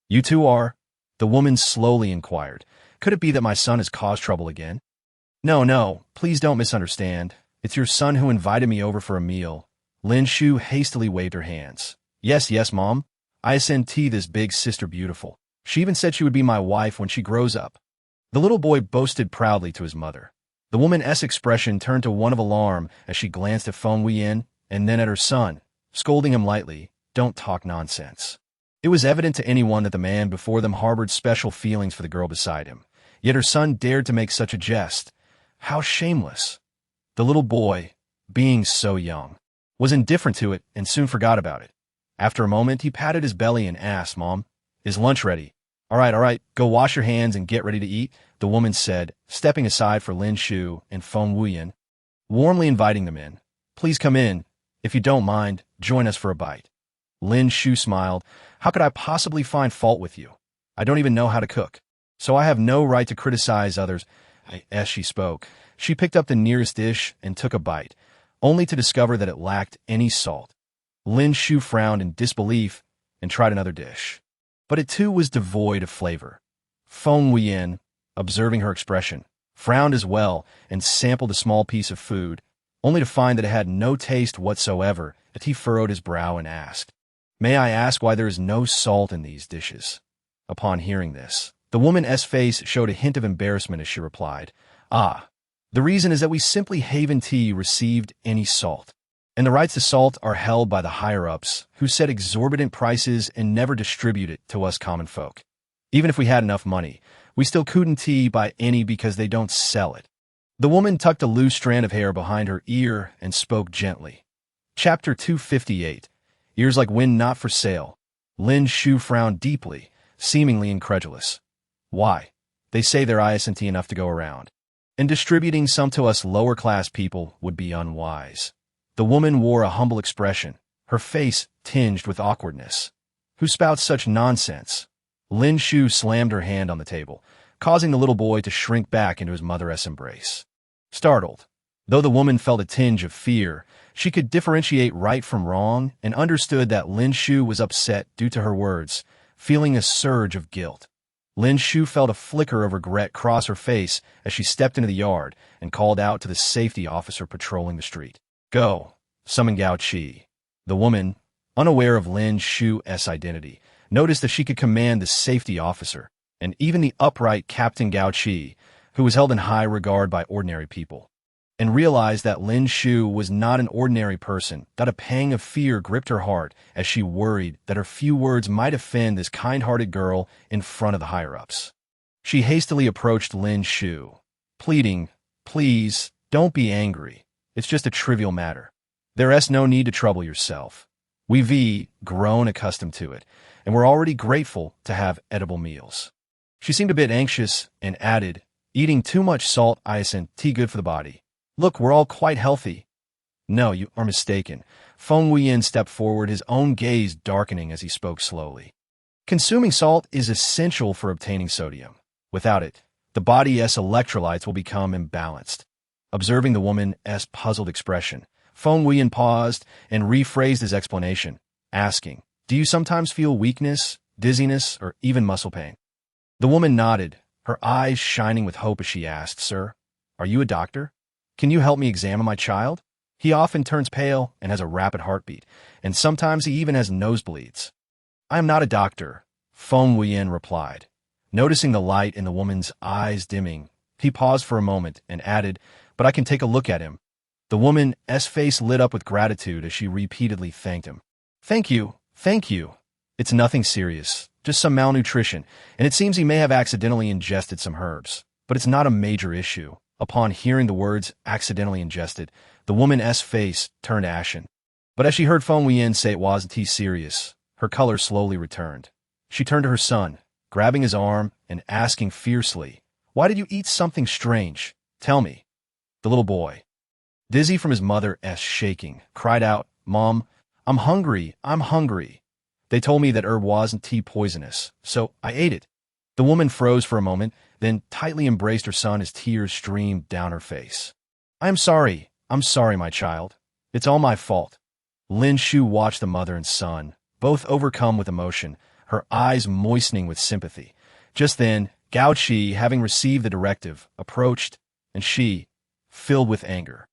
"You two are?" the woman slowly inquired. "Could it be that my son has caused trouble again?" No, please don't misunderstand. It's your son who invited me over for a meal." Lin Shu hastily waved her hands. Yes, Mom. I send this big sister beautiful. She even said she would be my wife when she grows up." The little boy boasted proudly to his mother. The woman's expression turned to one of alarm as she glanced at Feng Wuyan and then at her son, scolding him lightly, "Don't talk nonsense." It was evident to anyone that the man before them harbored special feelings for the girl beside him, yet her son dared to make such a jest. How shameless! The little boy, being so young, was indifferent to it and soon forgot about it. After a moment, he patted his belly and asked, "Mom, is lunch ready?" All right, go wash your hands and get ready to eat," the woman said, stepping aside for Lin Shu and Feng Wuyan, warmly inviting them in. "Please come in. If you don't mind, join us for a bite." Lin Shu smiled. "How could I possibly find fault with you? I don't even know how to cook, so I have no right to criticize others." As she spoke, she picked up the nearest dish and took a bite, only to discover that it lacked any salt. Lin Shu frowned in disbelief and tried another dish, but it too was devoid of flavor. Feng Wuyan, observing her expression, frowned as well, and sampled a small piece of food, only to find that it had no taste whatsoever, as he furrowed his brow and asked, "May I ask why there is no salt in these dishes?" Upon hearing this, the woman's face showed a hint of embarrassment as she replied, "Ah, the reason is that we simply haven't received any salt, and the rights to salt are held by the higher-ups, who set exorbitant prices and never distribute it to us common folk. Even if we had enough money, we still couldn't buy any because they don't sell it." The woman tucked a loose strand of hair behind her ear and spoke gently. Chapter 258. Ears like wind not for sale. Lin Shu frowned deeply, seemingly incredulous. "Why? They say there isn't enough to go around, and distributing some to us lower-class people would be unwise." The woman wore a humble expression, her face tinged with awkwardness. "Who spouts such nonsense?" Lin Shu slammed her hand on the table, causing the little boy to shrink back into his mother's embrace. Startled, though the woman felt a tinge of fear, she could differentiate right from wrong and understood that Lin Shu was upset due to her words, feeling a surge of guilt. Lin Shu felt a flicker of regret cross her face as she stepped into the yard and called out to the safety officer patrolling the street. "Go, summon Gao Qi." The woman, unaware of Lin Shu's identity, noticed that she could command the safety officer, and even the upright Captain Gao Qi, who was held in high regard by ordinary people, and realized that Lin Shu was not an ordinary person, that a pang of fear gripped her heart as she worried that her few words might offend this kind-hearted girl in front of the higher-ups. She hastily approached Lin Shu, pleading, "Please, don't be angry. It's just a trivial matter. There's no need to trouble yourself. We've grown accustomed to it, and we're already grateful to have edible meals." She seemed a bit anxious and added, "Eating too much salt isn't good for the body. Look, we're all quite healthy." "No, you are mistaken." Feng Wuyan stepped forward, his own gaze darkening as he spoke slowly. "Consuming salt is essential for obtaining sodium. Without it, the body's electrolytes will become imbalanced." Observing the woman's puzzled expression, Feng Wuyan paused and rephrased his explanation, asking, "Do you sometimes feel weakness, dizziness, or even muscle pain?" The woman nodded, her eyes shining with hope as she asked, "Sir, are you a doctor? Can you help me examine my child? He often turns pale and has a rapid heartbeat, and sometimes he even has nosebleeds." "I am not a doctor," Feng Wuyan replied. Noticing the light in the woman's eyes dimming, he paused for a moment and added, "But I can take a look at him." The woman's face lit up with gratitude as she repeatedly thanked him. Thank you. It's nothing serious, just some malnutrition, and it seems he may have accidentally ingested some herbs, but it's not a major issue." Upon hearing the words "accidentally ingested," the woman's face turned ashen. But as she heard Feng Wuyan say it wasn't serious, her color slowly returned. She turned to her son, grabbing his arm and asking fiercely, "Why did you eat something strange? Tell me." The little boy, dizzy from his mother's shaking, cried out, "Mom, I'm hungry. They told me that herb wasn't poisonous, so I ate it." The woman froze for a moment, then tightly embraced her son as tears streamed down her face. I'm sorry, my child. It's all my fault." Lin Shu watched the mother and son, both overcome with emotion, her eyes moistening with sympathy. Just then, Gao Qi, having received the directive, approached, and she, filled with anger,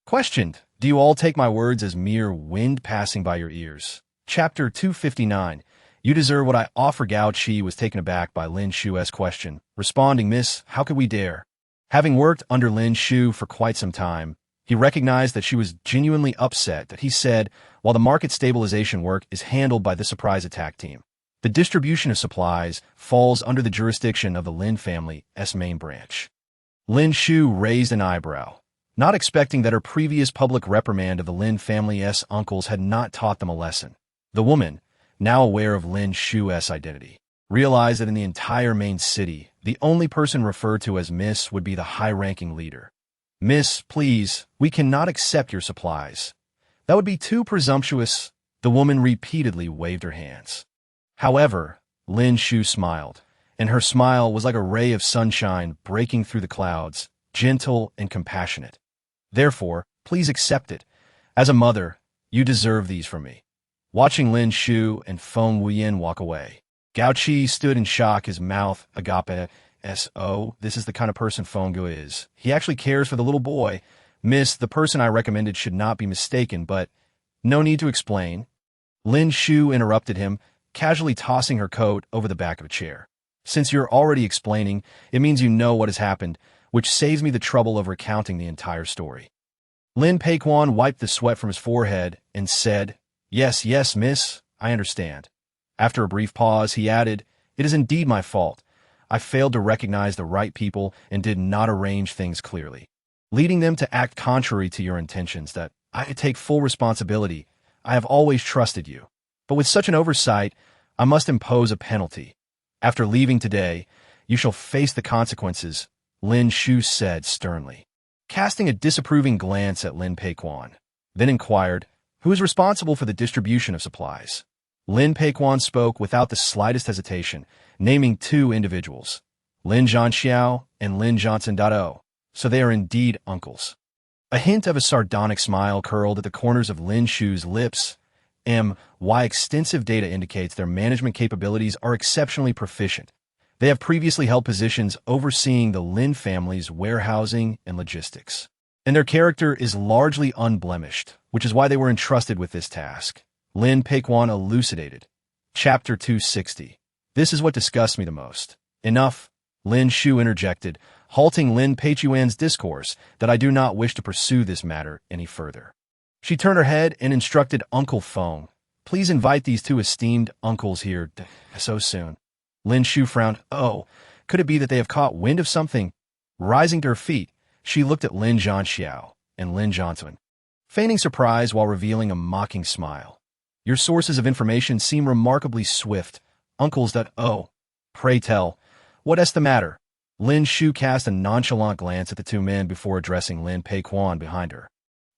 questioned, "Do you all take my words as mere wind passing by your ears?" Chapter 259. You deserve what I offer. Gao Qi was taken aback by Lin Shu's question, responding, "Miss, how could we dare?" Having worked under Lin Shu for quite some time, he recognized that she was genuinely upset that he said, while the market stabilization work is handled by the surprise attack team, the distribution of supplies falls under the jurisdiction of the Lin family's main branch. Lin Shu raised an eyebrow, not expecting that her previous public reprimand of the Lin family's uncles had not taught them a lesson. The woman, now aware of Lin Shu's identity, realized that in the entire main city, the only person referred to as Miss would be the high-ranking leader. "Miss, please, we cannot accept your supplies. That would be too presumptuous." The woman repeatedly waved her hands. However, Lin Shu smiled, and her smile was like a ray of sunshine breaking through the clouds, gentle and compassionate. "Therefore, please accept it. As a mother, you deserve these from me." Watching Lin Shu and Feng Wuyan walk away, Gao Qi stood in shock, his mouth agape, S.O., this is the kind of person Feng Wuyan is. He actually cares for the little boy. Miss, the person I recommended should not be mistaken, but no need to explain. Lin Shu interrupted him, casually tossing her coat over the back of a chair. Since you're already explaining, it means you know what has happened, which saves me the trouble of recounting the entire story. Lin Peiquan wiped the sweat from his forehead and said, Yes, yes, miss, I understand. After a brief pause, he added, It is indeed my fault. I failed to recognize the right people and did not arrange things clearly, leading them to act contrary to your intentions. That I take full responsibility. I have always trusted you. But with such an oversight, I must impose a penalty. After leaving today, you shall face the consequences, Lin Shu said sternly, casting a disapproving glance at Lin Peiquan. Then inquired, Who is responsible for the distribution of supplies? Lin Peiquan spoke without the slightest hesitation, naming two individuals, Lin Zhanxiao and Lin Johnson.O. So they are indeed uncles. A hint of a sardonic smile curled at the corners of Lin Shu's lips. Why extensive data indicates their management capabilities are exceptionally proficient. They have previously held positions overseeing the Lin family's warehousing and logistics. And their character is largely unblemished, which is why they were entrusted with this task. Lin Peiquan elucidated. Chapter 260. This is what disgusts me the most. Enough, Lin Shu interjected, halting Lin Peiquan's discourse, that I do not wish to pursue this matter any further. She turned her head and instructed Uncle Feng, Please invite these two esteemed uncles here so soon. Lin Shu frowned. Oh, could it be that they have caught wind of something? Rising to her feet, she looked at Lin Zhanxiao and Lin Johnson, feigning surprise while revealing a mocking smile. Your sources of information seem remarkably swift. Uncles. Oh, pray tell, what is the matter? Lin Shu cast a nonchalant glance at the two men before addressing Lin Peiquan behind her.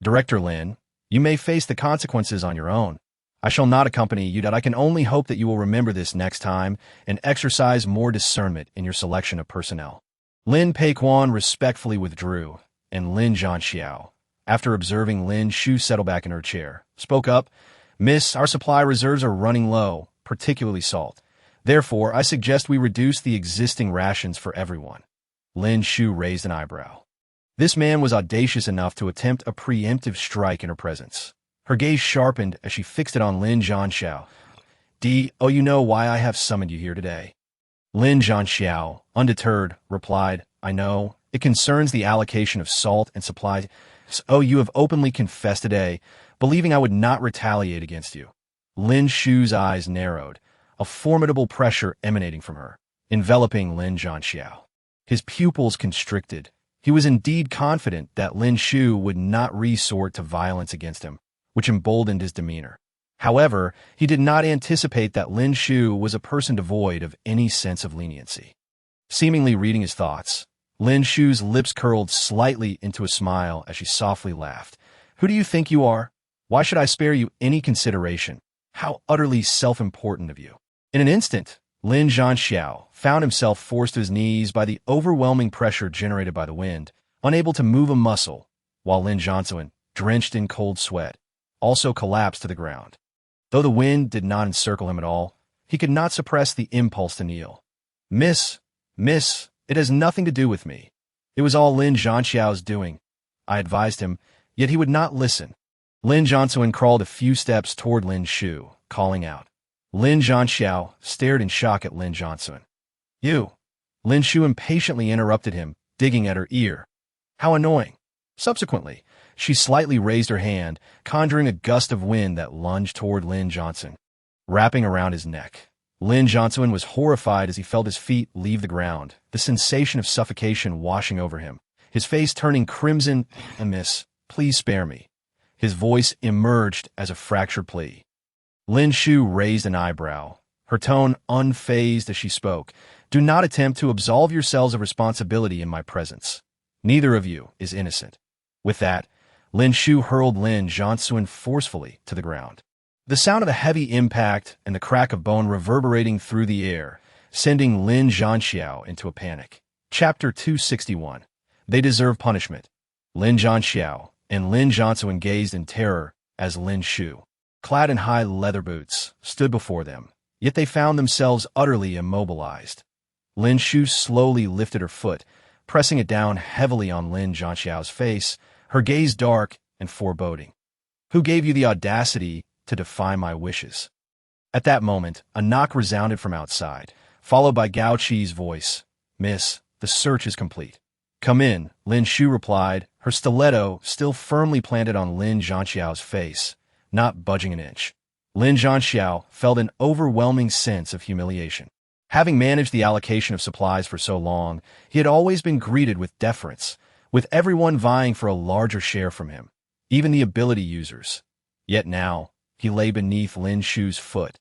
Director Lin, you may face the consequences on your own. I shall not accompany you. I can only hope that you will remember this next time and exercise more discernment in your selection of personnel. Lin Peiquan respectfully withdrew, and Lin Zhanxiao, after observing Lin Shu settle back in her chair, spoke up, Miss, our supply reserves are running low, particularly salt. Therefore, I suggest we reduce the existing rations for everyone. Lin Shu raised an eyebrow. This man was audacious enough to attempt a preemptive strike in her presence. Her gaze sharpened as she fixed it on Lin Zhanxiao. Oh, you know why I have summoned you here today. Lin Zhanxiao, undeterred, replied, I know. It concerns the allocation of salt and supplies. Oh, you have openly confessed today, believing I would not retaliate against you. Lin Shu's eyes narrowed, a formidable pressure emanating from her, enveloping Lin Zhanxiao. His pupils constricted. He was indeed confident that Lin Shu would not resort to violence against him, which emboldened his demeanor. However, he did not anticipate that Lin Shu was a person devoid of any sense of leniency. Seemingly reading his thoughts, Lin Shu's lips curled slightly into a smile as she softly laughed. Who do you think you are? Why should I spare you any consideration? How utterly self-important of you. In an instant, Lin Zhanxiao found himself forced to his knees by the overwhelming pressure generated by the wind, unable to move a muscle, while Lin Johnson, drenched in cold sweat, also collapsed to the ground. Though the wind did not encircle him at all, he could not suppress the impulse to kneel. Miss, it has nothing to do with me. It was all Lin Zhanxiao's doing. I advised him, yet he would not listen. Lin Johnson crawled a few steps toward Lin Shu, calling out. Lin Zhanxiao stared in shock at Lin Johnson. You! Lin Shu impatiently interrupted him, digging at her ear. How annoying! Subsequently, she slightly raised her hand, conjuring a gust of wind that lunged toward Lin Johnson, wrapping around his neck. Lin Johnson was horrified as he felt his feet leave the ground, the sensation of suffocation washing over him, his face turning crimson. Miss, please spare me. His voice emerged as a fractured plea. Lin Shu raised an eyebrow, her tone unfazed as she spoke. Do not attempt to absolve yourselves of responsibility in my presence. Neither of you is innocent. With that, Lin Shu hurled Lin Johnson forcefully to the ground. The sound of a heavy impact and the crack of bone reverberating through the air, sending Lin Zhanxiao into a panic. Chapter 261. They deserve punishment. Lin Zhanxiao and Lin Johnson gazed in terror as Lin Shu, clad in high leather boots, stood before them, yet they found themselves utterly immobilized. Lin Shu slowly lifted her foot, pressing it down heavily on Lin Zhanxiao's face, her gaze dark and foreboding. Who gave you the audacity to defy my wishes? At that moment, a knock resounded from outside, followed by Gao Qi's voice. Miss, the search is complete. Come in, Lin Shu replied, her stiletto still firmly planted on Lin Zhanxiao's face, not budging an inch. Lin Zhanxiao felt an overwhelming sense of humiliation. Having managed the allocation of supplies for so long, he had always been greeted with deference, with everyone vying for a larger share from him, even the ability users. Yet now, he lay beneath Lin Shu's foot,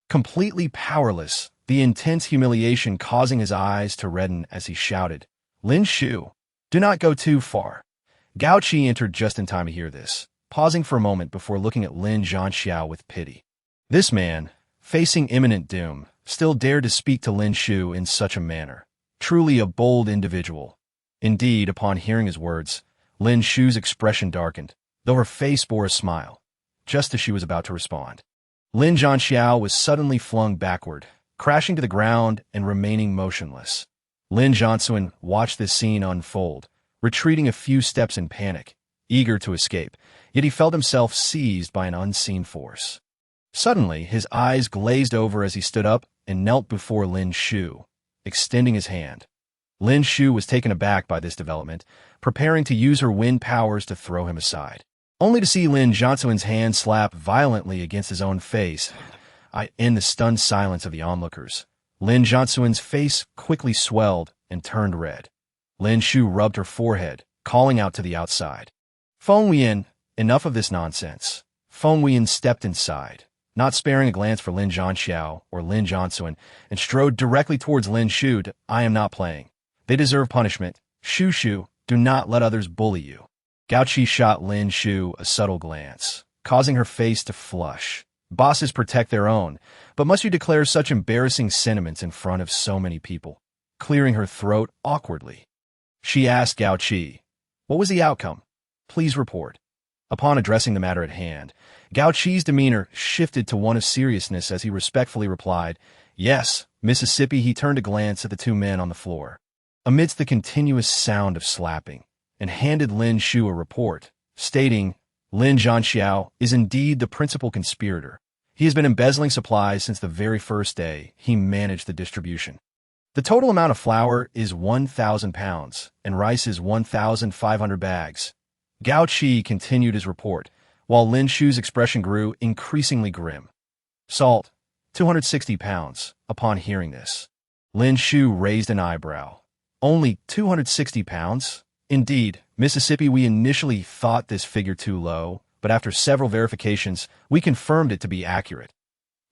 completely powerless, the intense humiliation causing his eyes to redden as he shouted, Lin Shu, do not go too far. Gao Qi entered just in time to hear this, pausing for a moment before looking at Lin Zhanxiao with pity. This man, facing imminent doom, still dared to speak to Lin Shu in such a manner. Truly a bold individual. Indeed, upon hearing his words, Lin Shu's expression darkened, though her face bore a smile, just as she was about to respond. Lin Zhanxiao was suddenly flung backward, crashing to the ground and remaining motionless. Lin Zhanxiao watched this scene unfold, retreating a few steps in panic, eager to escape, yet he felt himself seized by an unseen force. Suddenly, his eyes glazed over as he stood up and knelt before Lin Shu, extending his hand. Lin Shu was taken aback by this development, preparing to use her wind powers to throw him aside, only to see Lin Zhanxiao's hand slap violently against his own face. In the stunned silence of the onlookers, Lin Zhanxiao's face quickly swelled and turned red. Lin Shu rubbed her forehead, calling out to the outside. Feng Wuyan, enough of this nonsense. Feng Wuyan stepped inside, not sparing a glance for Lin Zhanxiao or Lin Zhanxiao, and strode directly towards Lin Shu. I am not playing. They deserve punishment. Shu, do not let others bully you. Gao Qi shot Lin Shu a subtle glance, causing her face to flush. Bosses protect their own, but must you declare such embarrassing sentiments in front of so many people? Clearing her throat awkwardly, she asked Gao Qi, what was the outcome? Please report. Upon addressing the matter at hand, Gao Qi's demeanor shifted to one of seriousness as he respectfully replied, Yes, Mississippi. He turned to glance at the two men on the floor, amidst the continuous sound of slapping, and handed Lin Shu a report, stating, Lin Zhanxiao is indeed the principal conspirator. He has been embezzling supplies since the very first day he managed the distribution. The total amount of flour is 1,000 pounds, and rice is 1,500 bags. Gao Qi continued his report, while Lin Shu's expression grew increasingly grim. Salt, 260 pounds. Upon hearing this, Lin Shu raised an eyebrow. Only 260 pounds? Indeed, Mississippi. We initially thought this figure too low, but after several verifications, we confirmed it to be accurate.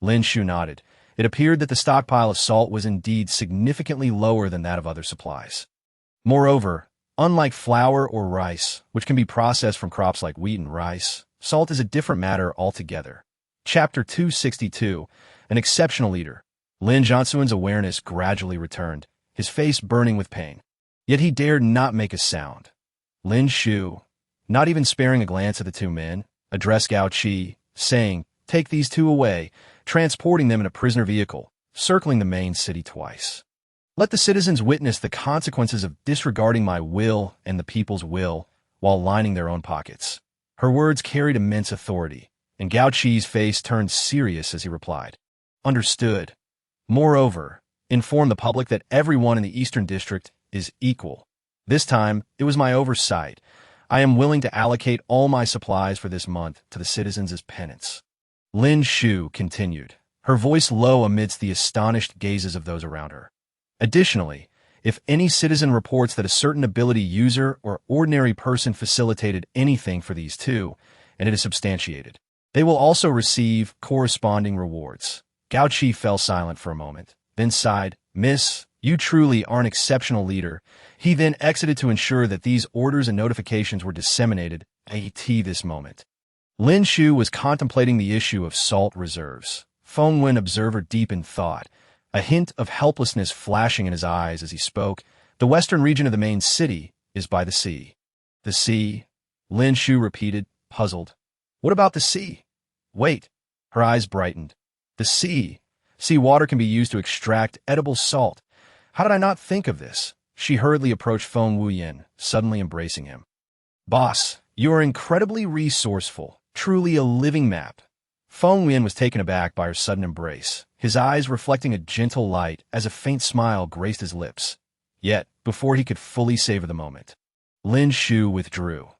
Lin Shu nodded. It appeared that the stockpile of salt was indeed significantly lower than that of other supplies. Moreover, unlike flour or rice, which can be processed from crops like wheat and rice, salt is a different matter altogether. Chapter 262, An Exceptional Leader. Lin Zhanxiao's awareness gradually returned, his face burning with pain. Yet he dared not make a sound. Lin Shu, not even sparing a glance at the two men, addressed Gao Qi, saying, Take these two away, transporting them in a prisoner vehicle, circling the main city twice. Let the citizens witness the consequences of disregarding my will and the people's will while lining their own pockets. Her words carried immense authority, and Gao Qi's face turned serious as he replied, Understood. Moreover, inform the public that everyone in the Eastern District is equal. This time, it was my oversight. I am willing to allocate all my supplies for this month to the citizens as penance. Lin Shu continued, her voice low amidst the astonished gazes of those around her. Additionally, if any citizen reports that a certain ability user or ordinary person facilitated anything for these two, and it is substantiated, they will also receive corresponding rewards. Gao Qi fell silent for a moment, then sighed, Miss, you truly are an exceptional leader. He then exited to ensure that these orders and notifications were disseminated at this moment. Lin Shu was contemplating the issue of salt reserves. Feng Wuyan observer deep in thought, a hint of helplessness flashing in his eyes as he spoke. The western region of the main city is by the sea. The sea? Lin Shu repeated, puzzled. What about the sea? Wait. Her eyes brightened. The sea. Sea water can be used to extract edible salt. How did I not think of this? She hurriedly approached Feng Wuyan, suddenly embracing him. Boss, you are incredibly resourceful, truly a living map. Feng Wuyan was taken aback by her sudden embrace, his eyes reflecting a gentle light as a faint smile graced his lips. Yet, before he could fully savor the moment, Lin Shu withdrew.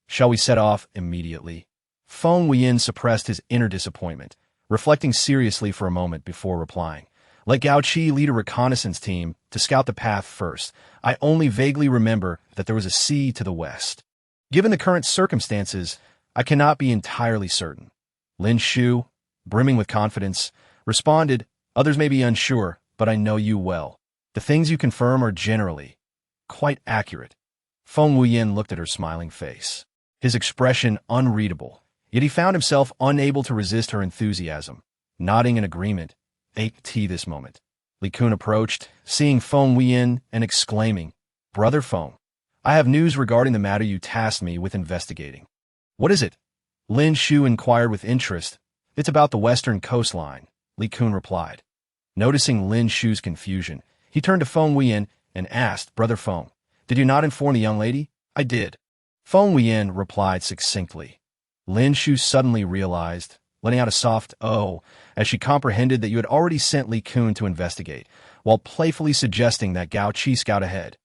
Shall we set off immediately? Feng Wuyan suppressed his inner disappointment, reflecting seriously for a moment before replying. Let Gao Qi lead a reconnaissance team to scout the path first. I only vaguely remember that there was a sea to the west. Given the current circumstances, I cannot be entirely certain. Lin Shu, brimming with confidence, responded, Others may be unsure, but I know you well. The things you confirm are generally quite accurate. Feng Wuyan looked at her smiling face, his expression unreadable, yet he found himself unable to resist her enthusiasm. Nodding in agreement, ate tea this moment. Li Kun approached, seeing Feng Wuyan and exclaiming, Brother Feng, I have news regarding the matter you tasked me with investigating. What is it? Lin Shu inquired with interest. It's about the western coastline, Li Kun replied. Noticing Lin Shu's confusion, he turned to Feng Wuyan and asked, Brother Feng, did you not inform the young lady? I did. Feng Wuyan replied succinctly. Lin Shu suddenly realized, letting out a soft "oh," as she comprehended that you had already sent Li Kun to investigate, while playfully suggesting that Gao Qi scout ahead.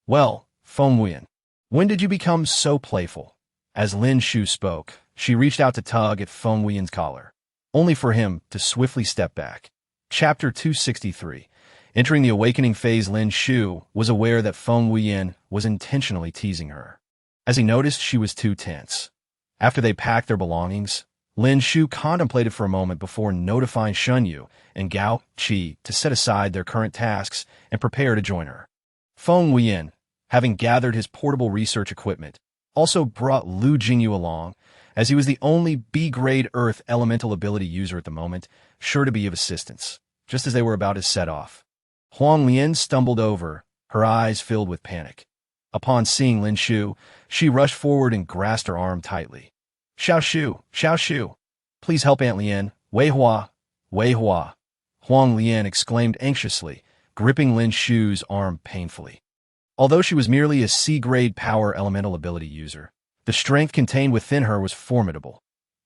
Well, Feng Wuyan, when did you become so playful? As Lin Shu spoke, she reached out to tug at Feng Wuyan's collar, only for him to swiftly step back. Chapter 263. Entering the awakening phase, Lin Shu was aware that Feng Wuyan was intentionally teasing her, as he noticed she was too tense. After they packed their belongings, Lin Shu contemplated for a moment before notifying Shunyu and Gao Qi to set aside their current tasks and prepare to join her. Feng Wuyan, having gathered his portable research equipment, also brought Lu Jingyu along, as he was the only B-grade Earth elemental ability user at the moment, sure to be of assistance. Just as they were about to set off, Huang Lian stumbled over, her eyes filled with panic. Upon seeing Lin Shu, she rushed forward and grasped her arm tightly. Xiao Shu, please help Aunt Lian, Wei Hua. Huang Lian exclaimed anxiously, gripping Lin Shu's arm painfully. Although she was merely a C-grade power elemental ability user, the strength contained within her was formidable.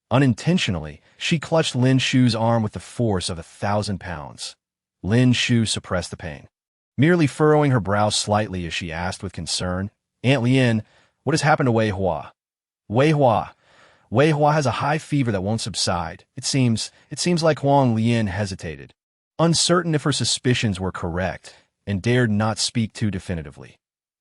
Unintentionally, she clutched Lin Shu's arm with the force of 1,000 pounds. Lin Shu suppressed the pain, merely furrowing her brow slightly as she asked with concern, Aunt Lian, what has happened to Wei Hua? Wei Hua has a high fever that won't subside. It seems like Huang Lian hesitated, uncertain if her suspicions were correct, and dared not speak too definitively.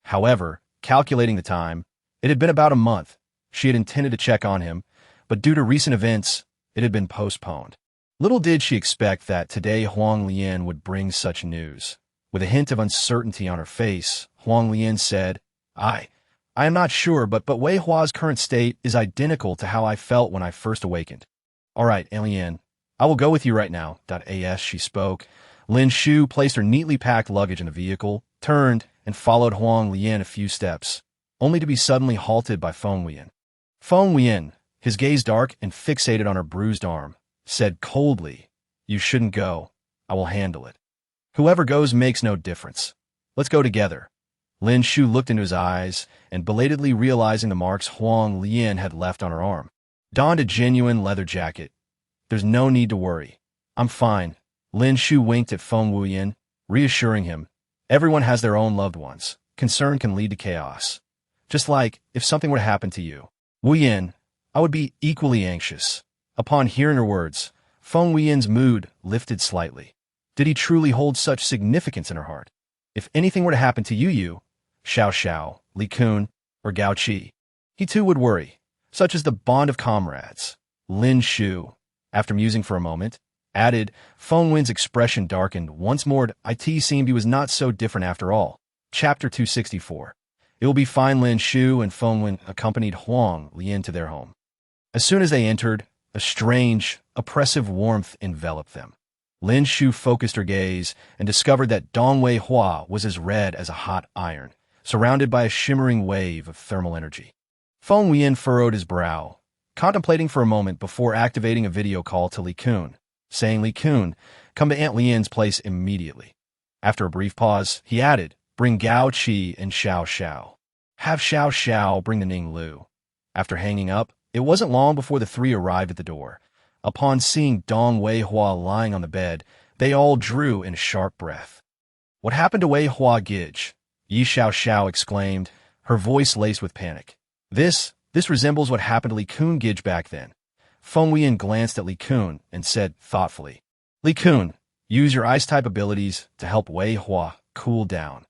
However, calculating the time, it had been about a month. She had intended to check on him, but due to recent events, it had been postponed. Little did she expect that today Huang Lian would bring such news. With a hint of uncertainty on her face, Huang Lian said, I am not sure, but Wei Hua's current state is identical to how I felt when I first awakened. All right, Aunt Lian, I will go with you right now. As she spoke, Lin Shu placed her neatly packed luggage in the vehicle, turned, and followed Huang Lian a few steps, only to be suddenly halted by Feng Wuyan. Feng Wuyan, his gaze dark and fixated on her bruised arm, said coldly, You shouldn't go. I will handle it. Whoever goes makes no difference. Let's go together. Lin Shu looked into his eyes and, belatedly realizing the marks Huang Lian had left on her arm, donned a genuine leather jacket. There's no need to worry. I'm fine. Lin Shu winked at Feng Wuyan, reassuring him, everyone has their own loved ones. Concern can lead to chaos. Just like if something were to happen to you. Wuyan, I would be equally anxious. Upon hearing her words, Feng Wuyan's mood lifted slightly. Did he truly hold such significance in her heart? If anything were to happen to you, Xiao, Li Kun, or Gao Qi, he too would worry. Such is the bond of comrades. Lin Shu, after musing for a moment, added. Feng Wuyan's expression darkened once more. It seemed he was not so different after all. Chapter 264. It will be fine. Lin Shu and Feng Wuyan accompanied Huang Lian to their home. As soon as they entered, a strange, oppressive warmth enveloped them. Lin Shu focused her gaze and discovered that Dong Wei Hua was as red as a hot iron, surrounded by a shimmering wave of thermal energy. Feng Wuyan furrowed his brow, contemplating for a moment before activating a video call to Li Kun, saying, Li Kun, come to Aunt Lian's place immediately. After a brief pause, he added, "Bring Gao Qi and Xiao Xiao. Have Xiao Xiao bring the Ning Lu." After hanging up, it wasn't long before the three arrived at the door. Upon seeing Dong Weihua lying on the bed, they all drew in a sharp breath. "What happened to Weihua Gij?" Yi Xiao Xiao exclaimed, her voice laced with panic. This resembles what happened to Li Kun Gij back then." Feng Wuyan glanced at Li Kun and said thoughtfully, "Li Kun, use your ice-type abilities to help Weihua cool down."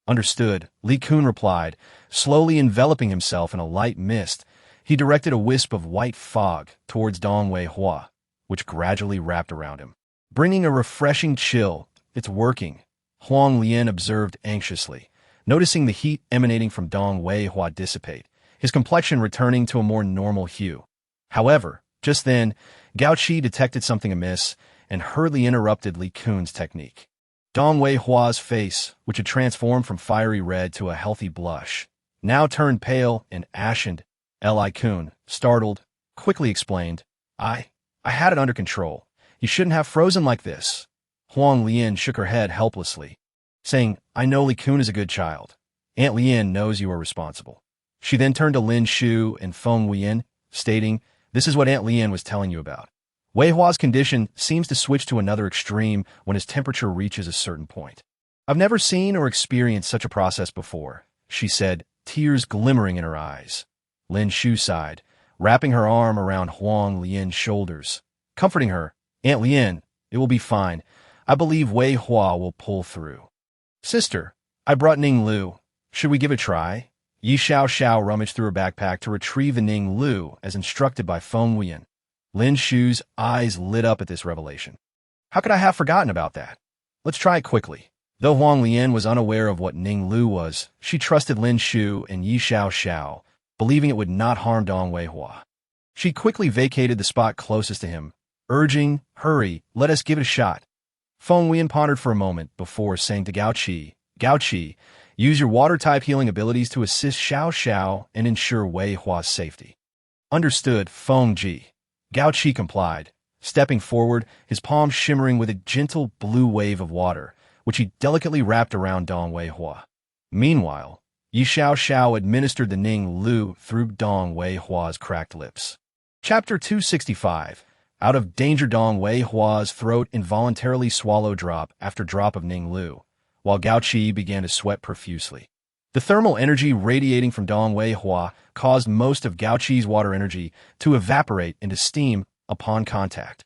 "Understood," Li Kun replied, slowly enveloping himself in a light mist. He directed a wisp of white fog towards Dong Weihua, which gradually wrapped around him, bringing a refreshing chill. "It's working," Huang Lian observed anxiously, noticing the heat emanating from Dong Weihua dissipate, his complexion returning to a more normal hue. However, just then, Gao Qi detected something amiss and hurriedly interrupted Li Kun's technique. Dong Weihua's face, which had transformed from fiery red to a healthy blush, now turned pale and ashen. Li Kun, startled, quickly explained, I had it under control. You shouldn't have frozen like this." Huang Lian shook her head helplessly, saying, "I know Li Kun is a good child. Aunt Lian knows you are responsible." She then turned to Lin Shu and Feng Wuyan, stating, "This is what Aunt Lian was telling you about. Weihua's condition seems to switch to another extreme when his temperature reaches a certain point. I've never seen or experienced such a process before," she said, tears glimmering in her eyes. Lin Shu sighed, wrapping her arm around Huang Lian's shoulders, comforting her. "Aunt Lian, it will be fine. I believe Weihua will pull through." "Sister, I brought Ning Lu. Should we give it a try?" Yi Xiao Xiao rummaged through her backpack to retrieve the Ning Lu as instructed by Feng Wuyan. Lin Shu's eyes lit up at this revelation. "How could I have forgotten about that? Let's try it quickly." Though Huang Lian was unaware of what Ning Lu was, she trusted Lin Shu and Yi Xiao Xiao, believing it would not harm Dong Weihua. She quickly vacated the spot closest to him, urging, "Hurry, let us give it a shot." Feng Wuyan pondered for a moment before saying to Gao Qi, "Gao Qi, use your water-type healing abilities to assist Xiao Xiao and ensure Weihua's safety." "Understood, Feng Ji." Gao Qi complied, stepping forward, his palm shimmering with a gentle blue wave of water, which he delicately wrapped around Dong Weihua. Meanwhile, Yi Xiao Xiao administered the Ning Lu through Dong Weihua's cracked lips. Chapter 265. Out of danger. Dong Weihua's throat involuntarily swallowed drop after drop of Ning Lu, while Gao Qi began to sweat profusely. The thermal energy radiating from Dong Weihua caused most of Gao Qi's water energy to evaporate into steam upon contact.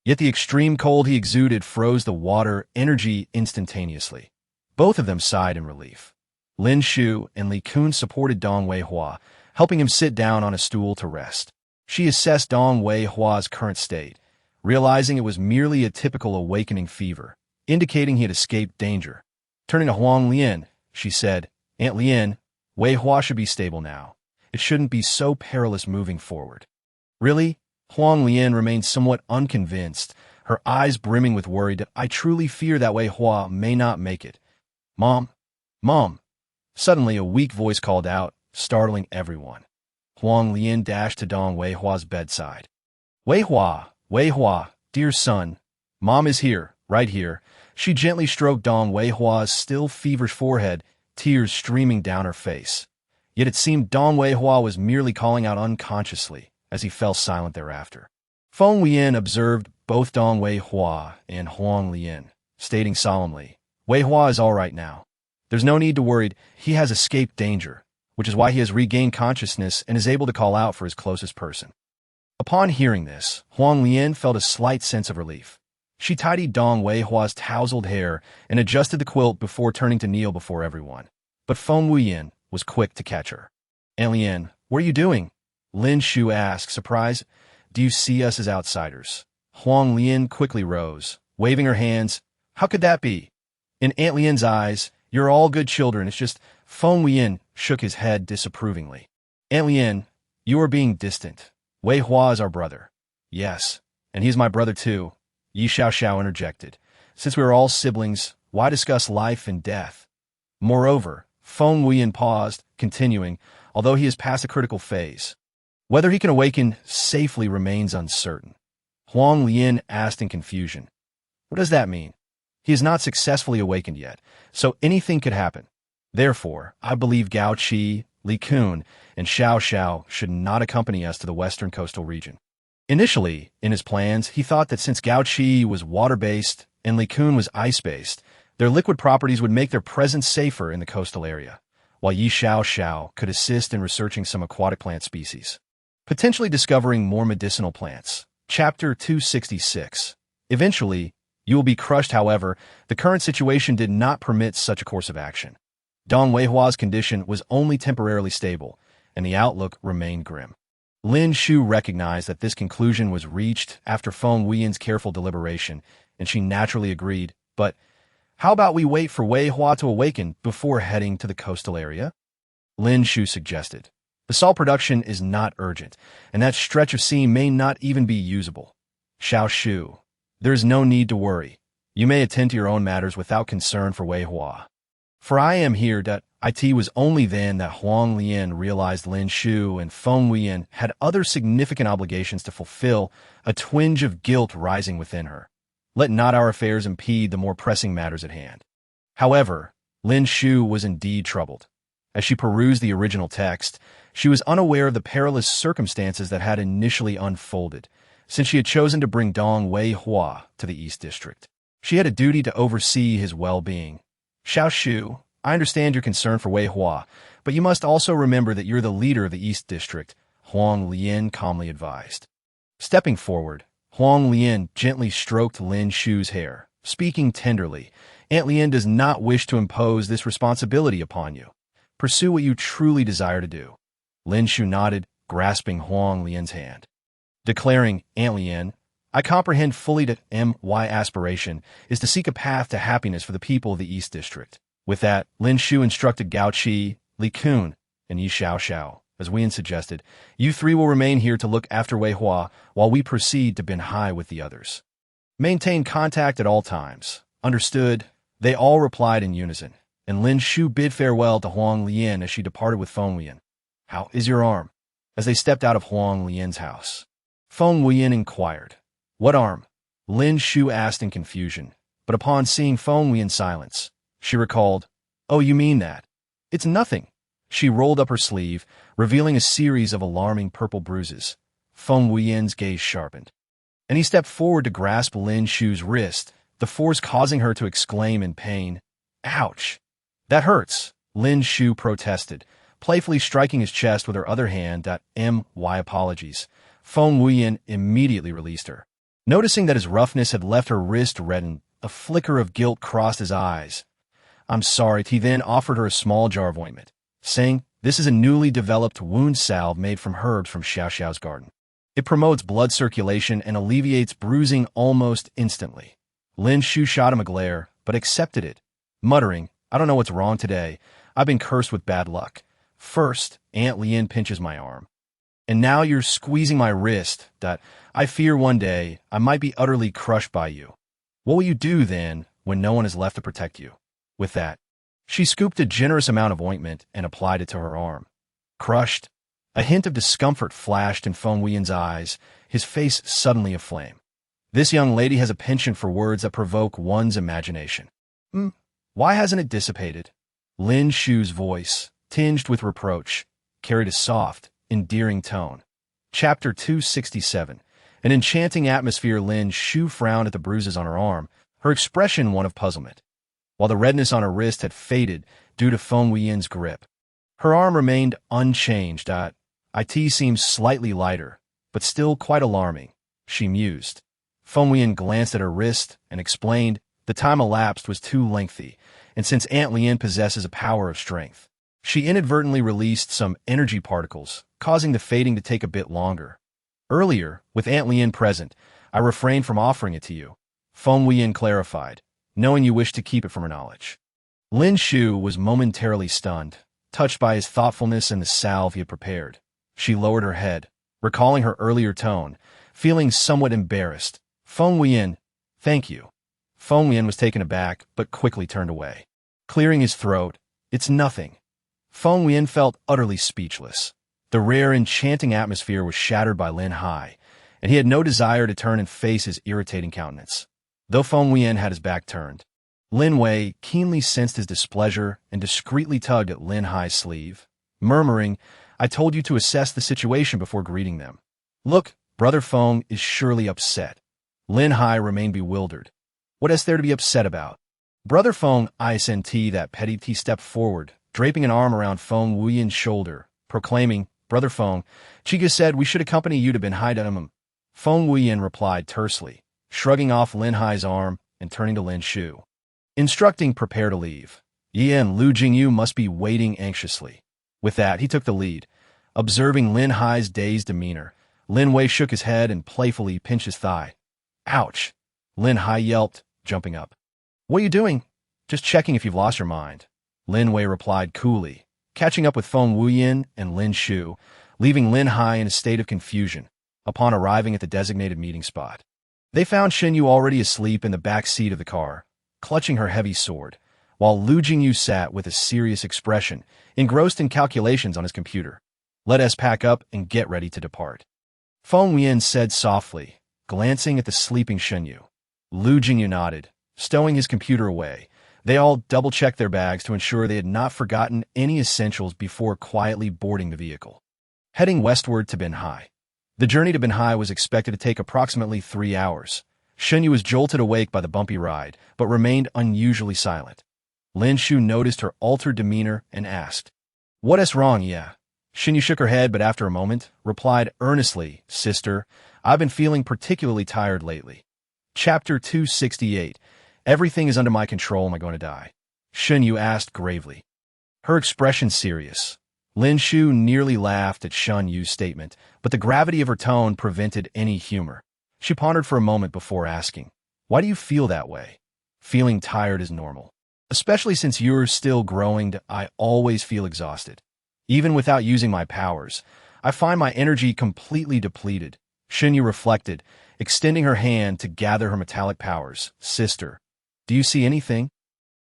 Yet the extreme cold he exuded froze the water energy instantaneously. Both of them sighed in relief. Lin Shu and Li Kun supported Dong Weihua, helping him sit down on a stool to rest. She assessed Dong Weihua's current state, realizing it was merely a typical awakening fever, indicating he had escaped danger. Turning to Huang Lian, she said, "Aunt Lian, Weihua should be stable now. It shouldn't be so perilous moving forward." "Really?" Huang Lian remained somewhat unconvinced, her eyes brimming with worry. "I truly fear that Weihua may not make it." Mom! Suddenly, a weak voice called out, startling everyone. Huang Lian dashed to Dong Weihua's bedside. Weihua, dear son, Mom is here, right here." She gently stroked Dong Weihua's still feverish forehead, tears streaming down her face. Yet it seemed Dong Weihua was merely calling out unconsciously, as he fell silent thereafter. Feng Wuyan observed both Dong Weihua and Huang Lian, stating solemnly, "Weihua is all right now. There's no need to worry. He has escaped danger, which is why he has regained consciousness and is able to call out for his closest person." Upon hearing this, Huang Lian felt a slight sense of relief. She tidied Dong Weihua's tousled hair and adjusted the quilt before turning to kneel before everyone. But Feng Wuyan was quick to catch her. "Aunt Lian, what are you doing?" Lin Shu asked, surprised. "Do you see us as outsiders?" Huang Lian quickly rose, waving her hands. "How could that be? In Aunt Lian's eyes, you're all good children. It's just..." Feng Wuyan shook his head disapprovingly. "Aunt Lian, you are being distant. Weihua is our brother." "Yes, and he's my brother too," Yi Xiao Xiao interjected. "Since we are all siblings, why discuss life and death?" Moreover, Feng Wuyan paused, continuing, "Although he is past a critical phase, whether he can awaken safely remains uncertain." Huang Lian asked in confusion, "What does that mean?" He is not successfully awakened yet, so anything could happen. Therefore, I believe Gao Qi, Li Kun, and Xiao Xiao should not accompany us to the western coastal region. Initially, in his plans, he thought that since Gao Qi was water-based and Li Kun was ice-based, their liquid properties would make their presence safer in the coastal area, while Yi Xiao Xiao could assist in researching some aquatic plant species, potentially discovering more medicinal plants. Chapter 266. Eventually, you will be crushed. However, the current situation did not permit such a course of action. Dong Weihua's condition was only temporarily stable, and the outlook remained grim. Lin Shu recognized that this conclusion was reached after Feng Wuyan's careful deliberation, and she naturally agreed. But how about we wait for Weihua to awaken before heading to the coastal area? Lin Shu suggested. The salt production is not urgent, and that stretch of sea may not even be usable. Xiao Shu, there is no need to worry. You may attend to your own matters without concern for Weihua. For I am here. It was only then that Huang Lian realized Lin Shu and Feng Wuyan had other significant obligations to fulfill, a twinge of guilt rising within her. Let not our affairs impede the more pressing matters at hand. However, Lin Shu was indeed troubled. As she perused the original text, she was unaware of the perilous circumstances that had initially unfolded, since she had chosen to bring Dong Weihua to the East District. She had a duty to oversee his well-being. Xiao Shu, I understand your concern for Weihua, but you must also remember that you're the leader of the East District, Huang Lian calmly advised. Stepping forward, Huang Lian gently stroked Lin Shu's hair, speaking tenderly. Aunt Lian does not wish to impose this responsibility upon you. Pursue what you truly desire to do. Lin Shu nodded, grasping Huang Lian's hand. Declaring, Aunt Lian, I comprehend fully that my aspiration is to seek a path to happiness for the people of the East District. With that, Lin Shu instructed Gao Qi, Li Kun, and Yi Xiao Xiao. As Wuyan suggested, you three will remain here to look after Weihua while we proceed to Binhai with the others. Maintain contact at all times. Understood. They all replied in unison, and Lin Shu bid farewell to Huang Lian as she departed with Feng Wuyan. How is your arm? As they stepped out of Huang Lian's house, Feng Wuyan inquired. What arm? Lin Shu asked in confusion, but upon seeing Feng Wuyan's silence, she recalled, Oh, you mean that? It's nothing. She rolled up her sleeve, revealing a series of alarming purple bruises. Feng Wuyan's gaze sharpened, and he stepped forward to grasp Lin Shu's wrist, the force causing her to exclaim in pain. Ouch! That hurts, Lin Shu protested, playfully striking his chest with her other hand. My apologies. Feng Wuyan immediately released her. Noticing that his roughness had left her wrist reddened, a flicker of guilt crossed his eyes. I'm sorry. He then offered her a small jar of ointment, saying, This is a newly developed wound salve made from herbs from Xiao Xiao's garden. It promotes blood circulation and alleviates bruising almost instantly. Lin Shu shot him a glare, but accepted it, muttering, I don't know what's wrong today. I've been cursed with bad luck. First, Aunt Lian pinches my arm. And now you're squeezing my wrist. I fear one day I might be utterly crushed by you. What will you do then when no one is left to protect you? With that, she scooped a generous amount of ointment and applied it to her arm. Crushed? A hint of discomfort flashed in Feng Wuyan's eyes, his face suddenly aflame. This young lady has a penchant for words that provoke one's imagination. Why hasn't it dissipated? Lin Shu's voice, tinged with reproach, carried a soft, endearing tone. Chapter 267. An enchanting atmosphere. Lin Shu frowned at the bruises on her arm, her expression one of puzzlement, while the redness on her wrist had faded due to Feng Wuyan's grip. Her arm remained unchanged. It seems slightly lighter, but still quite alarming, she mused. Feng Wuyan glanced at her wrist and explained the time elapsed was too lengthy, and since Aunt Lian possesses a power of strength, she inadvertently released some energy particles, causing the fading to take a bit longer. Earlier, with Aunt Lian present, I refrained from offering it to you, Feng Wuyan clarified, knowing you wished to keep it from her knowledge. Lin Shu was momentarily stunned, touched by his thoughtfulness and the salve he had prepared. She lowered her head, recalling her earlier tone, feeling somewhat embarrassed. Feng Wuyan, thank you. Feng Wuyan was taken aback, but quickly turned away. Clearing his throat, it's nothing. Feng Wuyan felt utterly speechless. The rare, enchanting atmosphere was shattered by Lin Hai, and he had no desire to turn and face his irritating countenance. Though Feng Wuyan had his back turned, Lin Wei keenly sensed his displeasure and discreetly tugged at Lin Hai's sleeve, murmuring, "I told you to assess the situation before greeting them. Look, Brother Feng is surely upset." Lin Hai remained bewildered. What is there to be upset about? Brother Feng isnt that petty. He stepped forward, draping an arm around Feng Wuyan's shoulder, proclaiming, "Brother Feng, Chiga said we should accompany you to Benhai Dunham." Feng Wuyan replied tersely, shrugging off Lin Hai's arm and turning to Lin Shu, instructing prepare to leave. Yi and Lu Jingyu must be waiting anxiously. With that, he took the lead. Observing Lin Hai's dazed demeanor, Lin Wei shook his head and playfully pinched his thigh. "Ouch!" Lin Hai yelped, jumping up. "What are you doing?" "Just checking if you've lost your mind," Lin Wei replied coolly, catching up with Feng Wuyan and Lin Shu, leaving Lin Hai in a state of confusion upon arriving at the designated meeting spot. They found Xinyu already asleep in the back seat of the car, clutching her heavy sword, while Lu Jingyu sat with a serious expression, engrossed in calculations on his computer. "Let us pack up and get ready to depart," Feng Wuyan said softly, glancing at the sleeping Xinyu. Lu Jingyu nodded, stowing his computer away. They all double-checked their bags to ensure they had not forgotten any essentials before quietly boarding the vehicle. Heading westward to Benhai. The journey to Benhai was expected to take approximately 3 hours. Xinyu was jolted awake by the bumpy ride, but remained unusually silent. Lin Shu noticed her altered demeanor and asked, "What is wrong, yeah?" Xinyu shook her head, but after a moment, replied earnestly, "Sister, I've been feeling particularly tired lately." Chapter 268. Everything is under my control. Am I going to die? Xinyu asked gravely, her expression serious. Lin Shu nearly laughed at Xinyu's statement, but the gravity of her tone prevented any humor. She pondered for a moment before asking, "Why do you feel that way?" "Feeling tired is normal. Especially since you're still growing, I always feel exhausted. Even without using my powers, I find my energy completely depleted." Xinyu reflected, extending her hand to gather her metallic powers. "Sister, do you see anything?"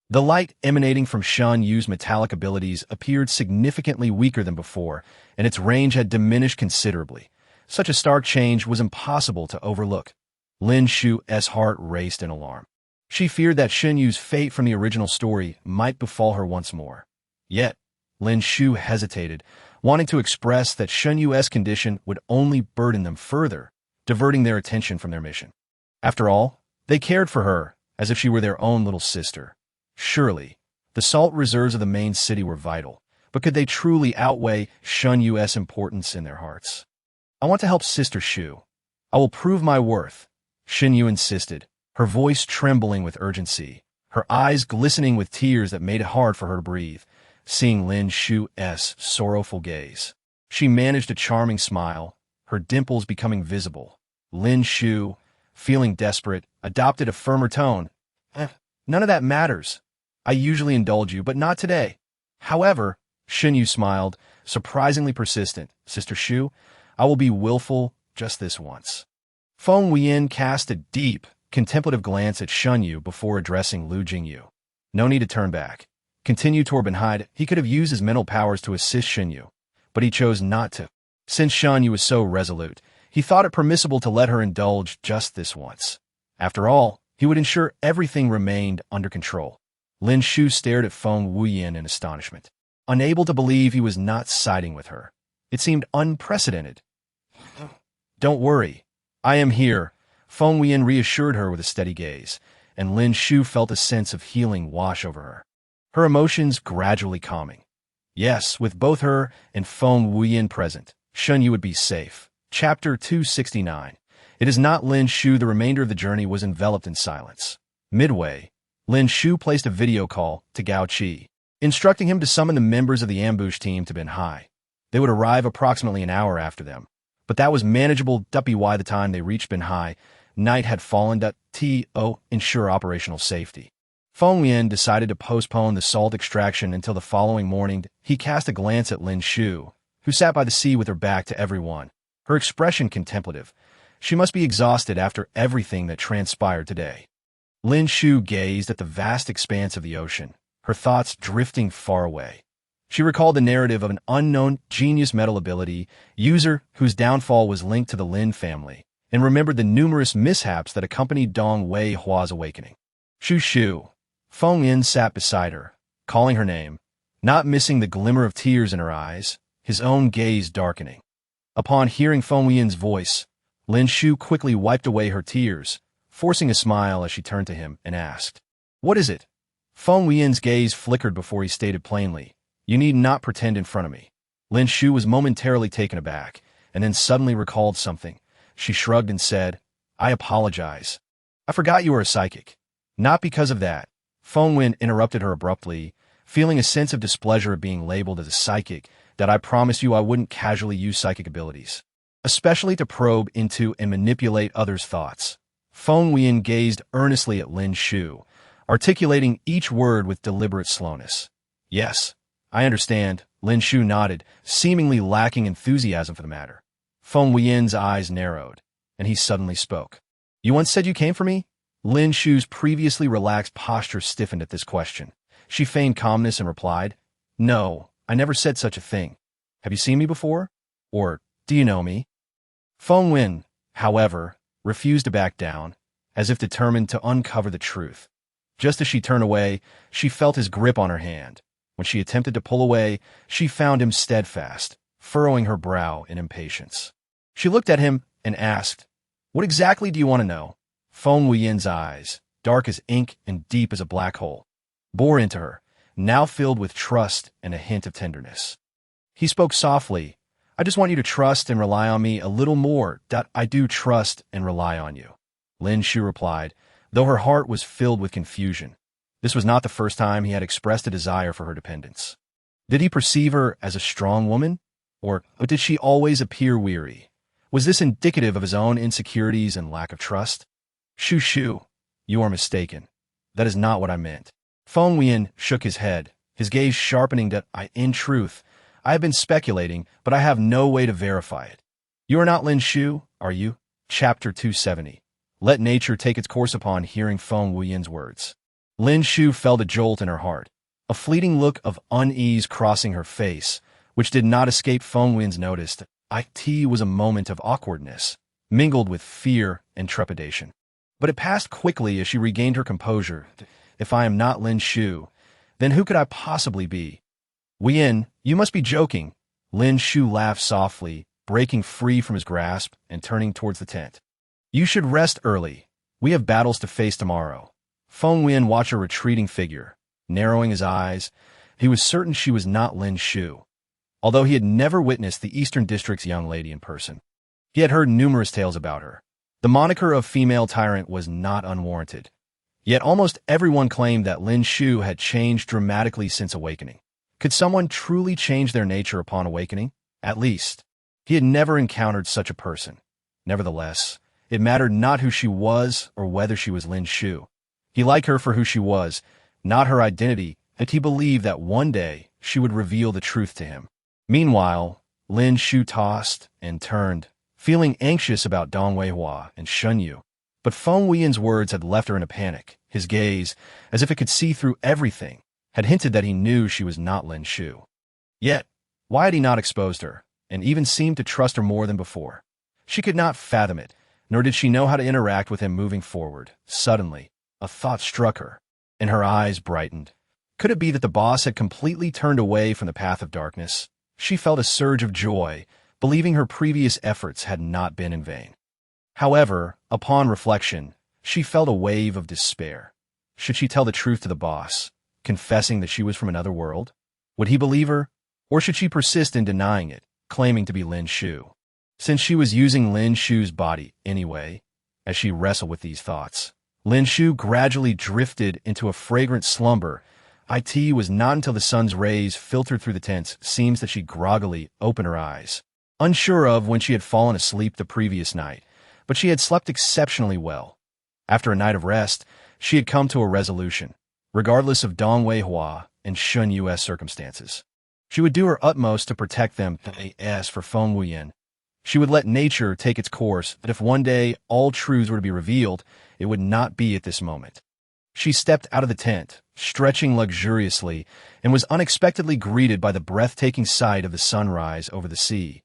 The light emanating from Xinyu's metallic abilities appeared significantly weaker than before, and its range had diminished considerably. Such a stark change was impossible to overlook. Lin Shu's heart raced in alarm. She feared that Xinyu's fate from the original story might befall her once more. Yet, Lin Shu hesitated, wanting to express that Xinyu's condition would only burden them further, diverting their attention from their mission. After all, they cared for her as if she were their own little sister. Surely, the salt reserves of the main city were vital, but could they truly outweigh Xinyu's importance in their hearts? "I want to help Sister Shu. I will prove my worth," Xinyu insisted, her voice trembling with urgency, her eyes glistening with tears that made it hard for her to breathe. Seeing Lin Shu's sorrowful gaze, she managed a charming smile, her dimples becoming visible. Lin Shu, feeling desperate, adopted a firmer tone. "None of that matters. I usually indulge you, but not today." "However," Xinyu smiled, surprisingly persistent, "Sister Shu, I will be willful just this once." Feng Wuyan cast a deep, contemplative glance at Xinyu before addressing Lu Jingyu. No need to turn back. Continue toward Benhai. He could have used his mental powers to assist Xinyu, but he chose not to. Since Xinyu was so resolute, he thought it permissible to let her indulge just this once. After all, he would ensure everything remained under control. Lin Shu stared at Feng Wuyan in astonishment, unable to believe he was not siding with her. It seemed unprecedented. "Don't worry. I am here," Feng Wuyan reassured her with a steady gaze, and Lin Shu felt a sense of healing wash over her, her emotions gradually calming. Yes, with both her and Feng Wuyan present, Xinyu would be safe. Chapter 269. It is not Lin Shu. The remainder of the journey was enveloped in silence. Midway, Lin Shu placed a video call to Gao Qi, instructing him to summon the members of the ambush team to Benhai. They would arrive approximately an hour after them, but that was manageable by the time they reached Benhai. Night had fallen to ensure operational safety. Feng Wuyan decided to postpone the salt extraction until the following morning. He cast a glance at Lin Shu, who sat by the sea with her back to everyone, her expression contemplative. She must be exhausted after everything that transpired today. Lin Shu gazed at the vast expanse of the ocean, her thoughts drifting far away. She recalled the narrative of an unknown genius metal ability user whose downfall was linked to the Lin family, and remembered the numerous mishaps that accompanied Dong Wei Hua's awakening. "Shu Shu," Feng Wuyan sat beside her, calling her name, not missing the glimmer of tears in her eyes, his own gaze darkening. Upon hearing Feng Wuyan's voice, Lin Shu quickly wiped away her tears, forcing a smile as she turned to him and asked, "What is it?" Feng Wuyan's gaze flickered before he stated plainly, "You need not pretend in front of me." Lin Shu was momentarily taken aback, and then suddenly recalled something. She shrugged and said, "I apologize. I forgot you were a psychic." "Not because of that." Feng Wuyan interrupted her abruptly, feeling a sense of displeasure at being labeled as a psychic, "that I promised you I wouldn't casually use psychic abilities, especially to probe into and manipulate others' thoughts." Feng Wuyan gazed earnestly at Lin Shu, articulating each word with deliberate slowness. "Yes, I understand," Lin Shu nodded, seemingly lacking enthusiasm for the matter. Feng Wuyan's eyes narrowed, and he suddenly spoke. "You once said you came for me?" Lin Shu's previously relaxed posture stiffened at this question. She feigned calmness and replied, "No, I never said such a thing. Have you seen me before? Or do you know me?" Feng Wuyan, however, refused to back down, as if determined to uncover the truth. Just as she turned away, she felt his grip on her hand. When she attempted to pull away, she found him steadfast, furrowing her brow in impatience. She looked at him and asked, "What exactly do you want to know?" Feng Wuyan's eyes, dark as ink and deep as a black hole, bore into her, now filled with trust and a hint of tenderness. He spoke softly, "I just want you to trust and rely on me a little more. I do trust and rely on you," Lin Shu replied, though her heart was filled with confusion. This was not the first time he had expressed a desire for her dependence. Did he perceive her as a strong woman? Or did she always appear weary? Was this indicative of his own insecurities and lack of trust? Shu, you are mistaken. That is not what I meant." Feng Wuyan shook his head, his gaze sharpening that in truth, I have been speculating, but I have no way to verify it. You are not Lin Shu, are you? Chapter 270. Let nature take its course. Upon hearing Feng Wuyan's words, Lin Shu felt a jolt in her heart, a fleeting look of unease crossing her face, which did not escape Feng Wuyan's notice. It was a moment of awkwardness, mingled with fear and trepidation. But it passed quickly as she regained her composure. "If I am not Lin Shu, then who could I possibly be?" "Wuyan, you must be joking." Lin Shu laughed softly, breaking free from his grasp and turning towards the tent. "You should rest early. We have battles to face tomorrow." Feng Wuyan watched her retreating figure. Narrowing his eyes, he was certain she was not Lin Shu, although he had never witnessed the Eastern District's young lady in person. He had heard numerous tales about her. The moniker of female tyrant was not unwarranted. Yet almost everyone claimed that Lin Shu had changed dramatically since awakening. Could someone truly change their nature upon awakening? At least, he had never encountered such a person. Nevertheless, it mattered not who she was or whether she was Lin Shu. He liked her for who she was, not her identity, and he believed that one day she would reveal the truth to him. Meanwhile, Lin Shu tossed and turned, feeling anxious about Dong Weihua and Shun Yu. But Feng Wuyan's words had left her in a panic. His gaze, as if it could see through everything, had hinted that he knew she was not Lin Shu. Yet, why had he not exposed her, and even seemed to trust her more than before? She could not fathom it, nor did she know how to interact with him moving forward. Suddenly, a thought struck her, and her eyes brightened. Could it be that the boss had completely turned away from the path of darkness? She felt a surge of joy, believing her previous efforts had not been in vain. However, upon reflection, she felt a wave of despair. Should she tell the truth to the boss, confessing that she was from another world? Would he believe her? Or should she persist in denying it, claiming to be Lin Shu? Since she was using Lin Shu's body anyway, as she wrestled with these thoughts, Lin Shu gradually drifted into a fragrant slumber. It was not until the sun's rays filtered through the tent seems that she groggily opened her eyes, unsure of when she had fallen asleep the previous night, but she had slept exceptionally well. After a night of rest, she had come to a resolution, regardless of Dong Weihua and Shun Yu's circumstances. She would do her utmost to protect them. As for Feng Wuyan, she would let nature take its course, but if one day all truths were to be revealed, it would not be at this moment. She stepped out of the tent, stretching luxuriously, and was unexpectedly greeted by the breathtaking sight of the sunrise over the sea.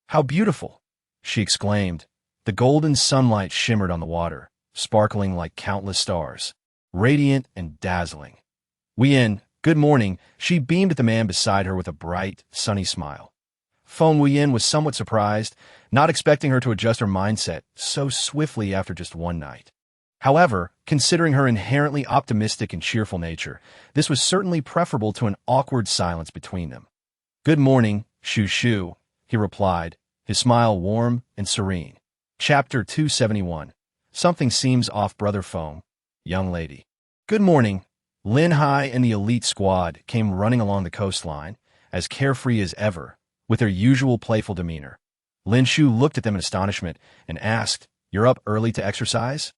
"How beautiful!" she exclaimed. The golden sunlight shimmered on the water, sparkling like countless stars. radiant and dazzling. Wuyan, good morning. She beamed at the man beside her with a bright, sunny smile. Feng Wuyan was somewhat surprised, not expecting her to adjust her mindset so swiftly after just one night. However, considering her inherently optimistic and cheerful nature, this was certainly preferable to an awkward silence between them. Good morning, Shu, he replied, his smile warm and serene. Chapter 271. Something seems off, Brother Feng. Young lady. Good morning. Lin Hai and the elite squad came running along the coastline, as carefree as ever, with their usual playful demeanor. Lin Shu looked at them in astonishment and asked, "You're up early to exercise?"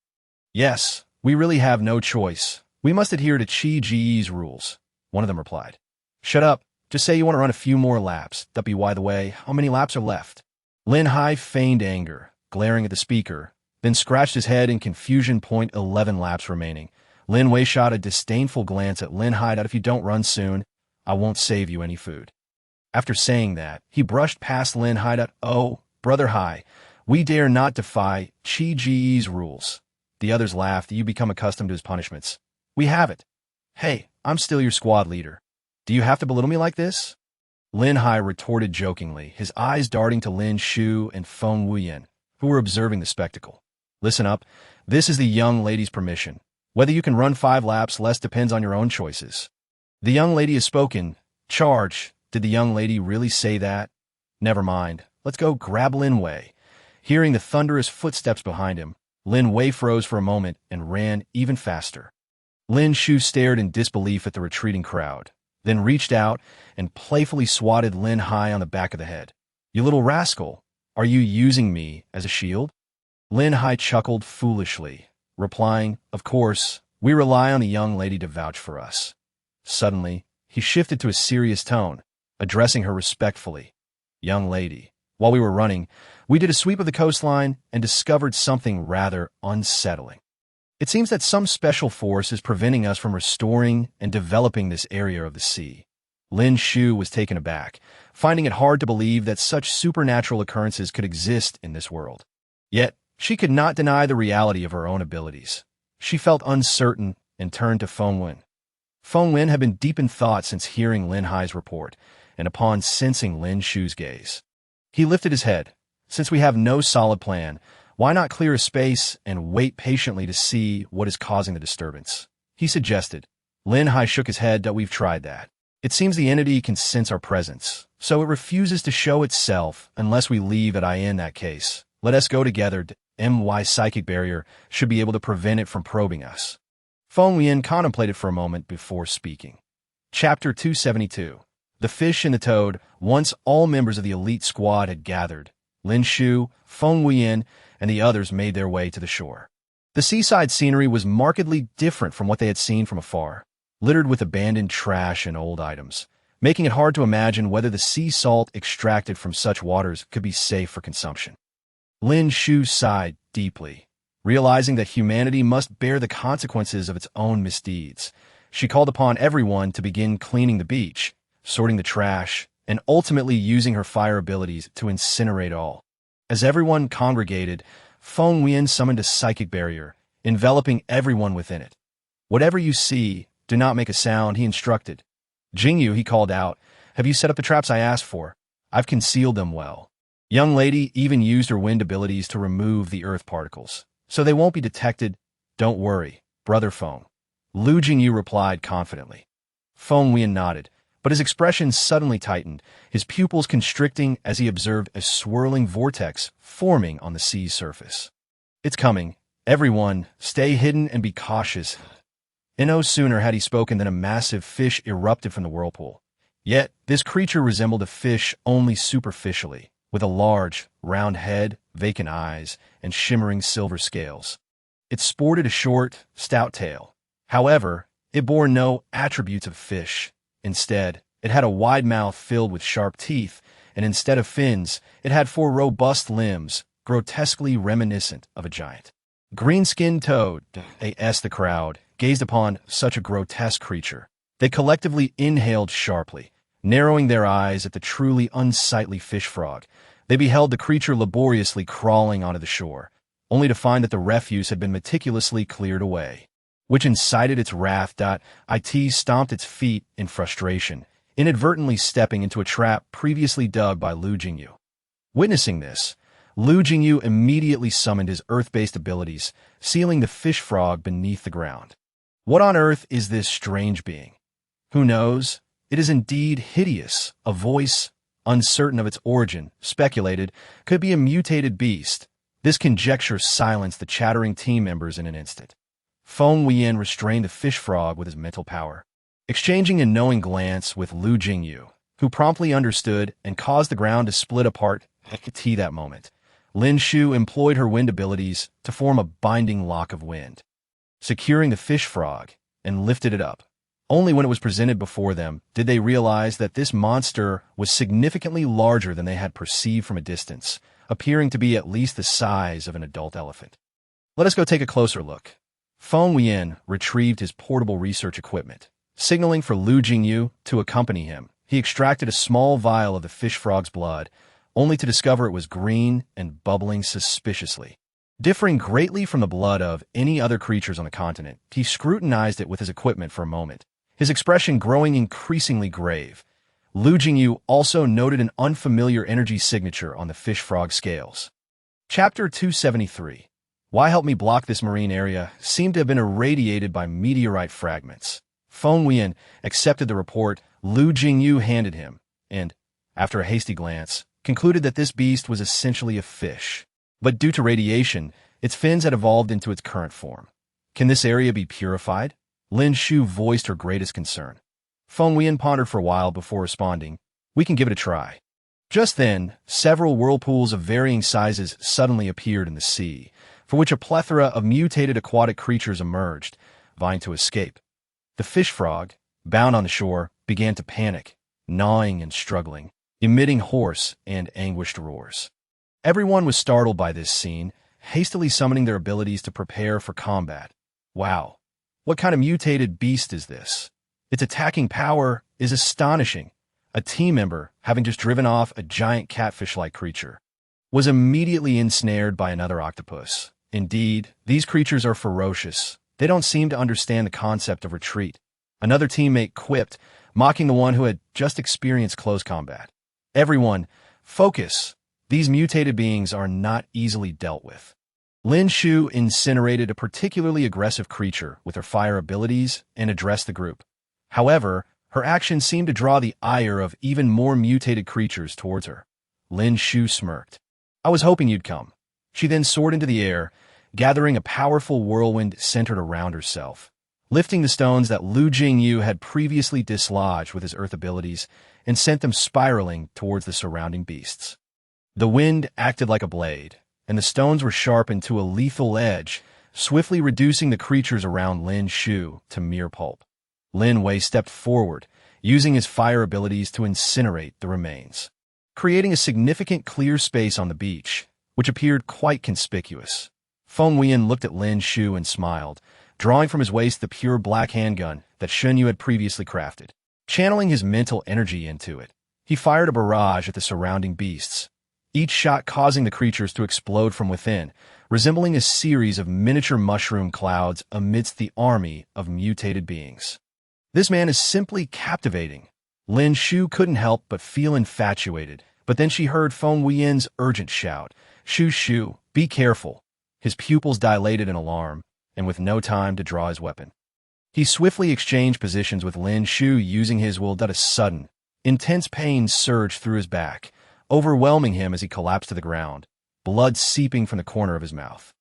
"Yes, we really have no choice. We must adhere to Qi Ji's rules," one of them replied. "Shut up. Just say you want to run a few more laps. By the way, how many laps are left?" Lin Hai feigned anger, glaring at the speaker, then scratched his head in confusion. 11 laps remaining. Lin Wei shot a disdainful glance at Lin Hai that if you don't run soon, I won't save you any food. After saying that, he brushed past Lin Hai. "Oh, Brother Hai, we dare not defy Qi Ji's rules." The others laughed. "You become accustomed to his punishments. We have it. Hey, I'm still your squad leader. Do you have to belittle me like this?" Lin Hai retorted jokingly, his eyes darting to Lin Shu and Feng Wuyan, who were observing the spectacle. "Listen up. This is the young lady's permission. Whether you can run 5 laps less depends on your own choices." "The young lady has spoken. Charge." Did the young lady really say that? Never mind. Let's go grab Lin Wei. Hearing the thunderous footsteps behind him, Lin Wei froze for a moment and ran even faster. Lin Shu stared in disbelief at the retreating crowd, then reached out and playfully swatted Lin Hai on the back of the head. "You little rascal, are you using me as a shield?" Lin Hai chuckled foolishly, replying, "Of course, we rely on the young lady to vouch for us." Suddenly, he shifted to a serious tone, addressing her respectfully. "Young lady, while we were running, we did a sweep of the coastline and discovered something rather unsettling. It seems that some special force is preventing us from restoring and developing this area of the sea." Lin Shu was taken aback, finding it hard to believe that such supernatural occurrences could exist in this world. Yet, she could not deny the reality of her own abilities. She felt uncertain and turned to Feng Wuyan. Feng Wuyan had been deep in thought since hearing Lin Hai's report, and upon sensing Lin Shu's gaze. He lifted his head. "Since we have no solid plan, why not clear a space and wait patiently to see what is causing the disturbance?" he suggested. Lin Hai shook his head. "We've tried that. It seems the entity can sense our presence, so it refuses to show itself unless we leave it. In that case, let us go together. My psychic barrier should be able to prevent it from probing us." Feng Wuyan contemplated for a moment before speaking. Chapter 272. The Fish and the Toad. Once all members of the elite squad had gathered, Lin Shu, Feng Wuyan, and the others made their way to the shore. The seaside scenery was markedly different from what they had seen from afar, littered with abandoned trash and old items, making it hard to imagine whether the sea salt extracted from such waters could be safe for consumption. Lin Shu sighed deeply, realizing that humanity must bear the consequences of its own misdeeds. She called upon everyone to begin cleaning the beach, sorting the trash, and ultimately using her fire abilities to incinerate all. As everyone congregated, Feng Wuyan summoned a psychic barrier, enveloping everyone within it. "Whatever you see, do not make a sound," he instructed. "Jingyu," he called out, "have you set up the traps I asked for? I've concealed them well." Young lady even used her wind abilities to remove the earth particles, so they won't be detected. "Don't worry, Brother Feng," Lu Jingyu replied confidently. Feng Wuyan nodded, but his expression suddenly tightened, his pupils constricting as he observed a swirling vortex forming on the sea's surface. "It's coming. Everyone, stay hidden and be cautious." No sooner had he spoken than a massive fish erupted from the whirlpool. Yet, this creature resembled a fish only superficially, with a large, round head, vacant eyes, and shimmering silver scales. It sported a short, stout tail. However, it bore no attributes of fish. Instead, it had a wide mouth filled with sharp teeth, and instead of fins, it had 4 robust limbs, grotesquely reminiscent of a giant. Green-skinned toad, the crowd, gazed upon such a grotesque creature. They collectively inhaled sharply, narrowing their eyes at the truly unsightly fish frog. They beheld the creature laboriously crawling onto the shore, only to find that the refuse had been meticulously cleared away. which incited its wrath. It stomped its feet in frustration, inadvertently stepping into a trap previously dug by Lu Jingyu. Witnessing this, Lu Jingyu immediately summoned his earth-based abilities, sealing the fish frog beneath the ground. What on earth is this strange being? Who knows? It is indeed hideous. A voice, uncertain of its origin, speculated, could be a mutated beast. This conjecture silenced the chattering team members in an instant. Feng Wuyan restrained the fish frog with his mental power, exchanging a knowing glance with Lu Jingyu, who promptly understood and caused the ground to split apart at that moment. Lin Shu employed her wind abilities to form a binding lock of wind, securing the fish frog, and lifted it up. Only when it was presented before them did they realize that this monster was significantly larger than they had perceived from a distance, appearing to be at least the size of an adult elephant. Let us go take a closer look. Feng Wuyan retrieved his portable research equipment. Signaling for Lu Jingyu to accompany him, he extracted a small vial of the fish frog's blood, only to discover it was green and bubbling suspiciously. Differing greatly from the blood of any other creatures on the continent, he scrutinized it with his equipment for a moment, his expression growing increasingly grave. Lu Jingyu also noted an unfamiliar energy signature on the fish frog scales. Chapter 273. Why help me block this marine area seemed to have been irradiated by meteorite fragments. Feng Wuyan accepted the report Lu Jingyu handed him, and, after a hasty glance, concluded that this beast was essentially a fish. But due to radiation, its fins had evolved into its current form. Can this area be purified? Lin Shu voiced her greatest concern. Feng Wuyan pondered for a while before responding, "We can give it a try." Just then, several whirlpools of varying sizes suddenly appeared in the sea, for which a plethora of mutated aquatic creatures emerged, vying to escape. The fish frog, bound on the shore, began to panic, gnawing and struggling, emitting hoarse and anguished roars. Everyone was startled by this scene, hastily summoning their abilities to prepare for combat. Wow, what kind of mutated beast is this? Its attacking power is astonishing. A team member, having just driven off a giant catfish-like creature, was immediately ensnared by another octopus. Indeed, these creatures are ferocious. They don't seem to understand the concept of retreat. Another teammate quipped, mocking the one who had just experienced close combat. Everyone, focus. These mutated beings are not easily dealt with. Lin Shu incinerated a particularly aggressive creature with her fire abilities and addressed the group. However, her actions seemed to draw the ire of even more mutated creatures towards her. Lin Shu smirked. "I was hoping you'd come." She then soared into the air, gathering a powerful whirlwind centered around herself, lifting the stones that Lu Jingyu had previously dislodged with his earth abilities and sent them spiraling towards the surrounding beasts. The wind acted like a blade, and the stones were sharpened to a lethal edge, swiftly reducing the creatures around Lin Shu to mere pulp. Lin Wei stepped forward, using his fire abilities to incinerate the remains, creating a significant clear space on the beach, which appeared quite conspicuous. Feng Wuyan looked at Lin Shu and smiled, drawing from his waist the pure black handgun that Shunyu had previously crafted. Channeling his mental energy into it, he fired a barrage at the surrounding beasts, each shot causing the creatures to explode from within, resembling a series of miniature mushroom clouds amidst the army of mutated beings. This man is simply captivating. Lin Shu couldn't help but feel infatuated, but then she heard Feng Wuyan's urgent shout, Shu, be careful." His pupils dilated in alarm, and with no time to draw his weapon, he swiftly exchanged positions with Lin Shu using his will. A sudden, intense pain surged through his back, overwhelming him as he collapsed to the ground, blood seeping from the corner of his mouth.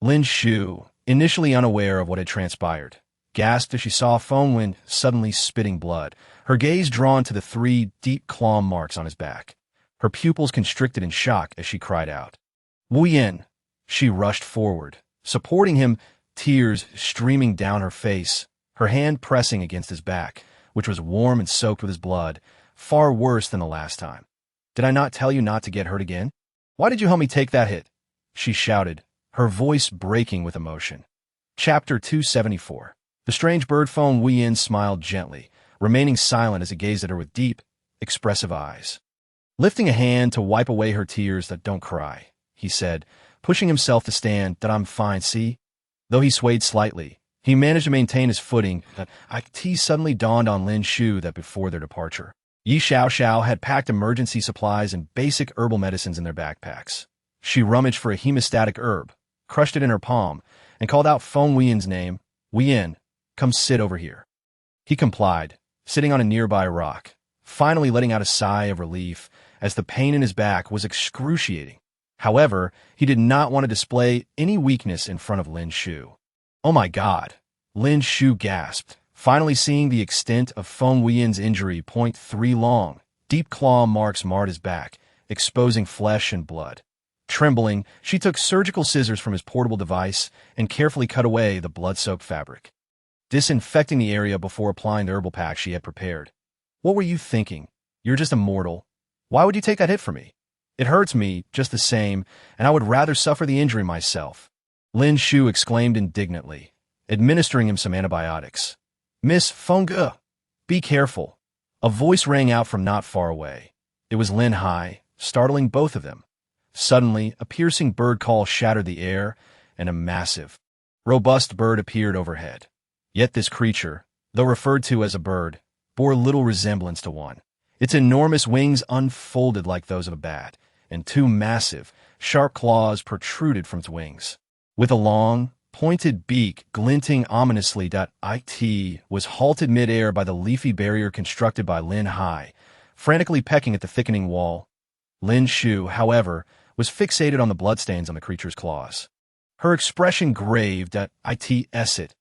Lin Shu, initially unaware of what had transpired, gasped as she saw Feng Wuyan suddenly spitting blood, her gaze drawn to the 3 deep claw marks on his back. Her pupils constricted in shock as she cried out, "Wuyan!" She rushed forward, supporting him, tears streaming down her face, her hand pressing against his back, which was warm and soaked with his blood, far worse than the last time. "Did I not tell you not to get hurt again? Why did you help me take that hit?" she shouted, her voice breaking with emotion. Chapter 274. The strange bird. Feng Wuyan smiled gently, remaining silent as he gazed at her with deep, expressive eyes. Lifting a hand to wipe away her tears, "Don't cry," he said, pushing himself to stand. "I'm fine, see?" Though he swayed slightly, He managed to maintain his footing, but it suddenly dawned on Lin Shu that before their departure, Yi Xiao had packed emergency supplies and basic herbal medicines in their backpacks. She rummaged for a hemostatic herb, crushed it in her palm, and called out Feng Wuyan's name. Wuyan, come sit over here. He complied, sitting on a nearby rock, finally letting out a sigh of relief as the pain in his back was excruciating. However, he did not want to display any weakness in front of Lin Shu. Oh my God, Lin Shu gasped, finally seeing the extent of Feng Wuyan's injury. 3 long, deep claw marks marred his back, exposing flesh and blood. Trembling, she took surgical scissors from his portable device and carefully cut away the blood-soaked fabric, disinfecting the area before applying the herbal pack she had prepared. What were you thinking? You're just a mortal. Why would you take that hit from me? It hurts me just the same, and I would rather suffer the injury myself. Lin Shu exclaimed indignantly, administering him some antibiotics. Miss Feng, be careful. A voice rang out from not far away. It was Lin Hai, startling both of them. Suddenly, a piercing bird call shattered the air, and a massive, robust bird appeared overhead. Yet this creature, though referred to as a bird, bore little resemblance to one. Its enormous wings unfolded like those of a bat, and 2 massive, sharp claws protruded from its wings. With a long, pointed beak glinting ominously, it was halted mid-air by the leafy barrier constructed by Lin Hai, frantically pecking at the thickening wall. Lin Shu, however, was fixated on the bloodstains on the creature's claws. Her expression grave, it.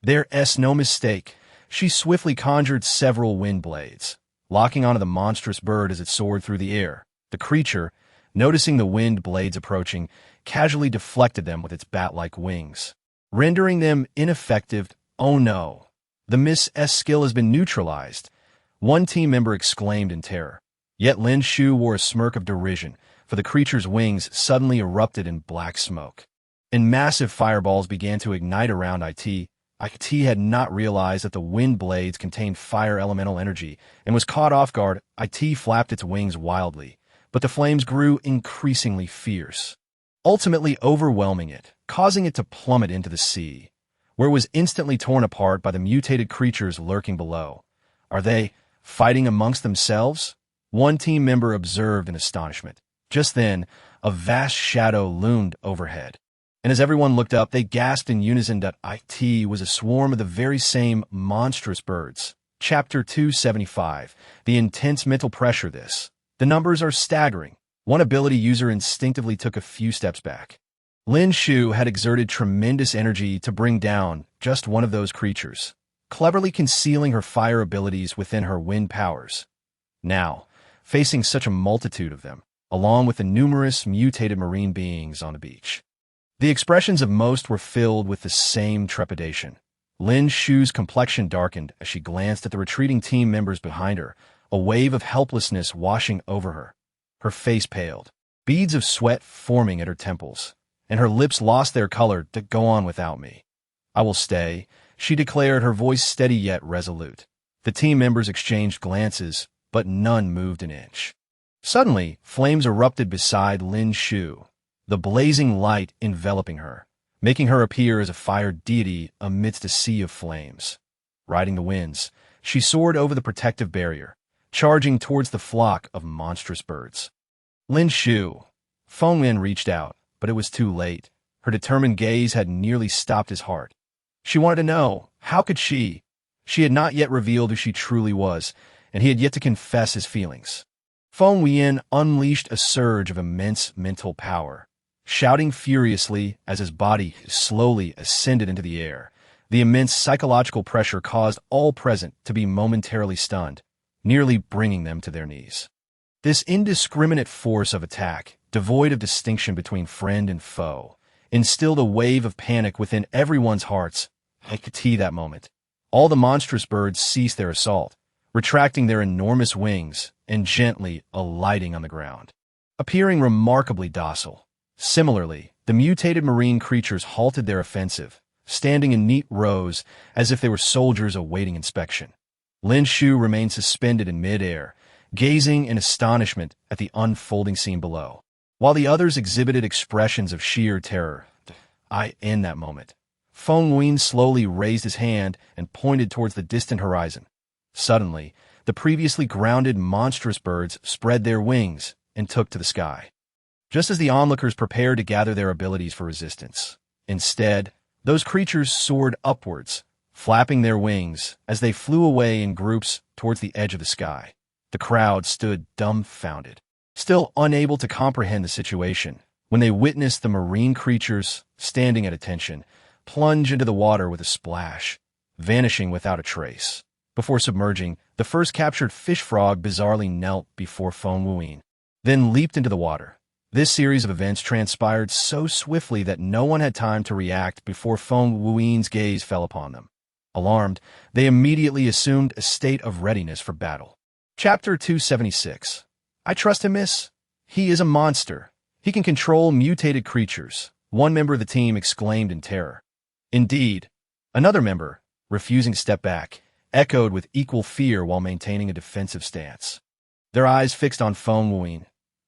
There's no mistake. She swiftly conjured several wind blades, locking onto the monstrous bird as it soared through the air. The creature, noticing the wind blades approaching, casually deflected them with its bat-like wings, rendering them ineffective. Oh no, the Miss S skill has been neutralized, one team member exclaimed in terror. Yet Lin Shu wore a smirk of derision, for the creature's wings suddenly erupted in black smoke, and massive fireballs began to ignite around it. It had not realized that the wind blades contained fire elemental energy and was caught off guard. It flapped its wings wildly, but the flames grew increasingly fierce, ultimately overwhelming it, causing it to plummet into the sea, where it was instantly torn apart by the mutated creatures lurking below. Are they fighting amongst themselves? One team member observed in astonishment. Just then, a vast shadow loomed overhead, and as everyone looked up, they gasped in unison that it was a swarm of the very same monstrous birds. Chapter 275. The intense mental pressure. The numbers are staggering. One ability user instinctively took a few steps back. Lin Shu had exerted tremendous energy to bring down just one of those creatures, cleverly concealing her fire abilities within her wind powers. Now, facing such a multitude of them, along with the numerous mutated marine beings on the beach, the expressions of most were filled with the same trepidation. Lin Shu's complexion darkened as she glanced at the retreating team members behind her, a wave of helplessness washing over her. Her face paled, beads of sweat forming at her temples, and her lips lost their color. To go on without me. I will stay, she declared, her voice steady yet resolute. The team members exchanged glances, but none moved an inch. Suddenly, flames erupted beside Lin Shu, the blazing light enveloping her, making her appear as a fire deity amidst a sea of flames. Riding the winds, she soared over the protective barrier, charging towards the flock of monstrous birds. Lin Shu. Feng Wuyan reached out, but it was too late. Her determined gaze had nearly stopped his heart. She wanted to know, how could she? She had not yet revealed who she truly was, and he had yet to confess his feelings. Feng Wuyan unleashed a surge of immense mental power, shouting furiously as his body slowly ascended into the air. The immense psychological pressure caused all present to be momentarily stunned, nearly bringing them to their knees. This indiscriminate force of attack, devoid of distinction between friend and foe, instilled a wave of panic within everyone's hearts. I could see that moment. All the monstrous birds ceased their assault, retracting their enormous wings and gently alighting on the ground, appearing remarkably docile. Similarly, the mutated marine creatures halted their offensive, standing in neat rows as if they were soldiers awaiting inspection. Lin Shu remained suspended in mid-air, gazing in astonishment at the unfolding scene below, while the others exhibited expressions of sheer terror. In that moment, Feng Wuyan slowly raised his hand and pointed towards the distant horizon. Suddenly, the previously grounded monstrous birds spread their wings and took to the sky. Just as the onlookers prepared to gather their abilities for resistance. Instead, those creatures soared upwards, flapping their wings as they flew away in groups towards the edge of the sky. The crowd stood dumbfounded, still unable to comprehend the situation, when they witnessed the marine creatures, standing at attention, plunge into the water with a splash, vanishing without a trace. Before submerging, the first captured fish frog bizarrely knelt before Feng Wuyan, then leaped into the water. This series of events transpired so swiftly that no one had time to react before Feng Wuyan's gaze fell upon them. Alarmed, they immediately assumed a state of readiness for battle. Chapter 276. I trust him, miss. He is a monster. He can control mutated creatures, one member of the team exclaimed in terror. Indeed. Another member, refusing to step back, echoed with equal fear while maintaining a defensive stance. Their eyes fixed on Feng Wuyan.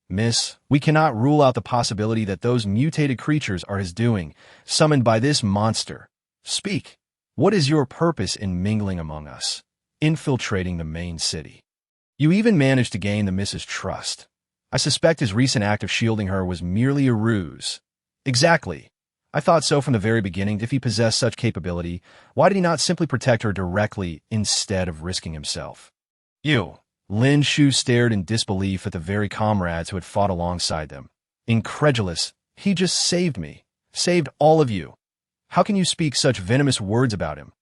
Miss, we cannot rule out the possibility that those mutated creatures are his doing, summoned by this monster. Speak. What is your purpose in mingling among us, infiltrating the main city? You even managed to gain the Miss's trust. I suspect his recent act of shielding her was merely a ruse. Exactly. I thought so from the very beginning. If he possessed such capability, why did he not simply protect her directly instead of risking himself? You. Lin Shu stared in disbelief at the very comrades who had fought alongside them. Incredulous, he just saved me. Saved all of you. How can you speak such venomous words about him?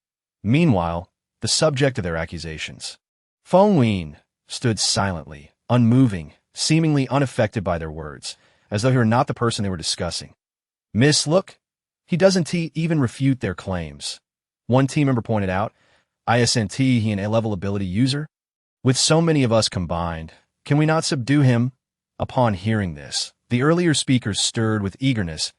Meanwhile, the subject of their accusations. Feng Wuyan stood silently, unmoving, seemingly unaffected by their words, as though he were not the person they were discussing. Miss, look, he doesn't even refute their claims. One team member pointed out, isn't he an A-level ability user? With so many of us combined, can we not subdue him? Upon hearing this, the earlier speakers stirred with eagerness.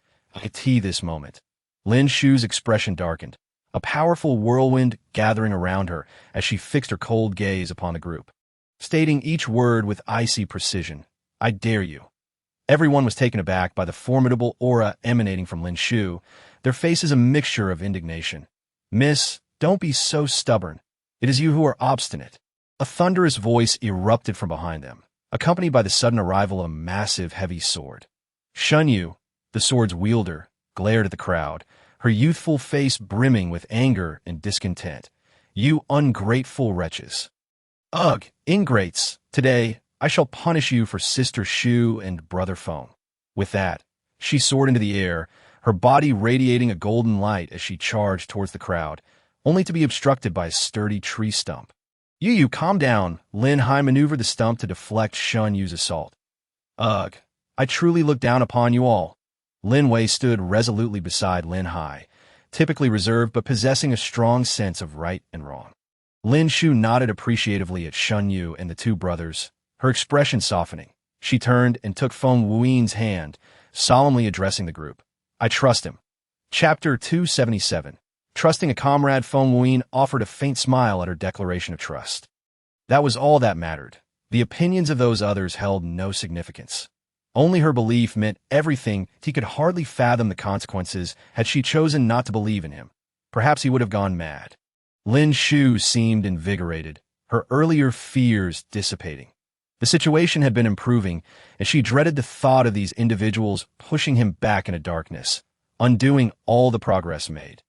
This moment. Lin Shu's expression darkened, a powerful whirlwind gathering around her as she fixed her cold gaze upon the group, stating each word with icy precision. I dare you. Everyone was taken aback by the formidable aura emanating from Lin Shu, their faces a mixture of indignation. Miss, don't be so stubborn. It is you who are obstinate. A thunderous voice erupted from behind them, accompanied by the sudden arrival of a massive, heavy sword. Shun Yu, the sword's wielder, glared at the crowd, her youthful face brimming with anger and discontent. You ungrateful wretches. Ugh, ingrates, today I shall punish you for Sister Shu and Brother Feng. With that, she soared into the air, her body radiating a golden light as she charged towards the crowd, only to be obstructed by a sturdy tree stump. You calm down. Lin Hai maneuvered the stump to deflect Shun Yu's assault. Ugh, I truly look down upon you all. Lin Wei stood resolutely beside Lin Hai, typically reserved but possessing a strong sense of right and wrong. Lin Shu nodded appreciatively at Shun Yu and the two brothers, her expression softening. She turned and took Feng Wuyan's hand, solemnly addressing the group. I trust him. Chapter 277. Trusting a comrade, Feng Wuyan offered a faint smile at her declaration of trust. That was all that mattered. The opinions of those others held no significance. Only her belief meant everything. He could hardly fathom the consequences had she chosen not to believe in him. Perhaps he would have gone mad. Lin Shu seemed invigorated, her earlier fears dissipating. The situation had been improving, and she dreaded the thought of these individuals pushing him back into darkness, undoing all the progress made.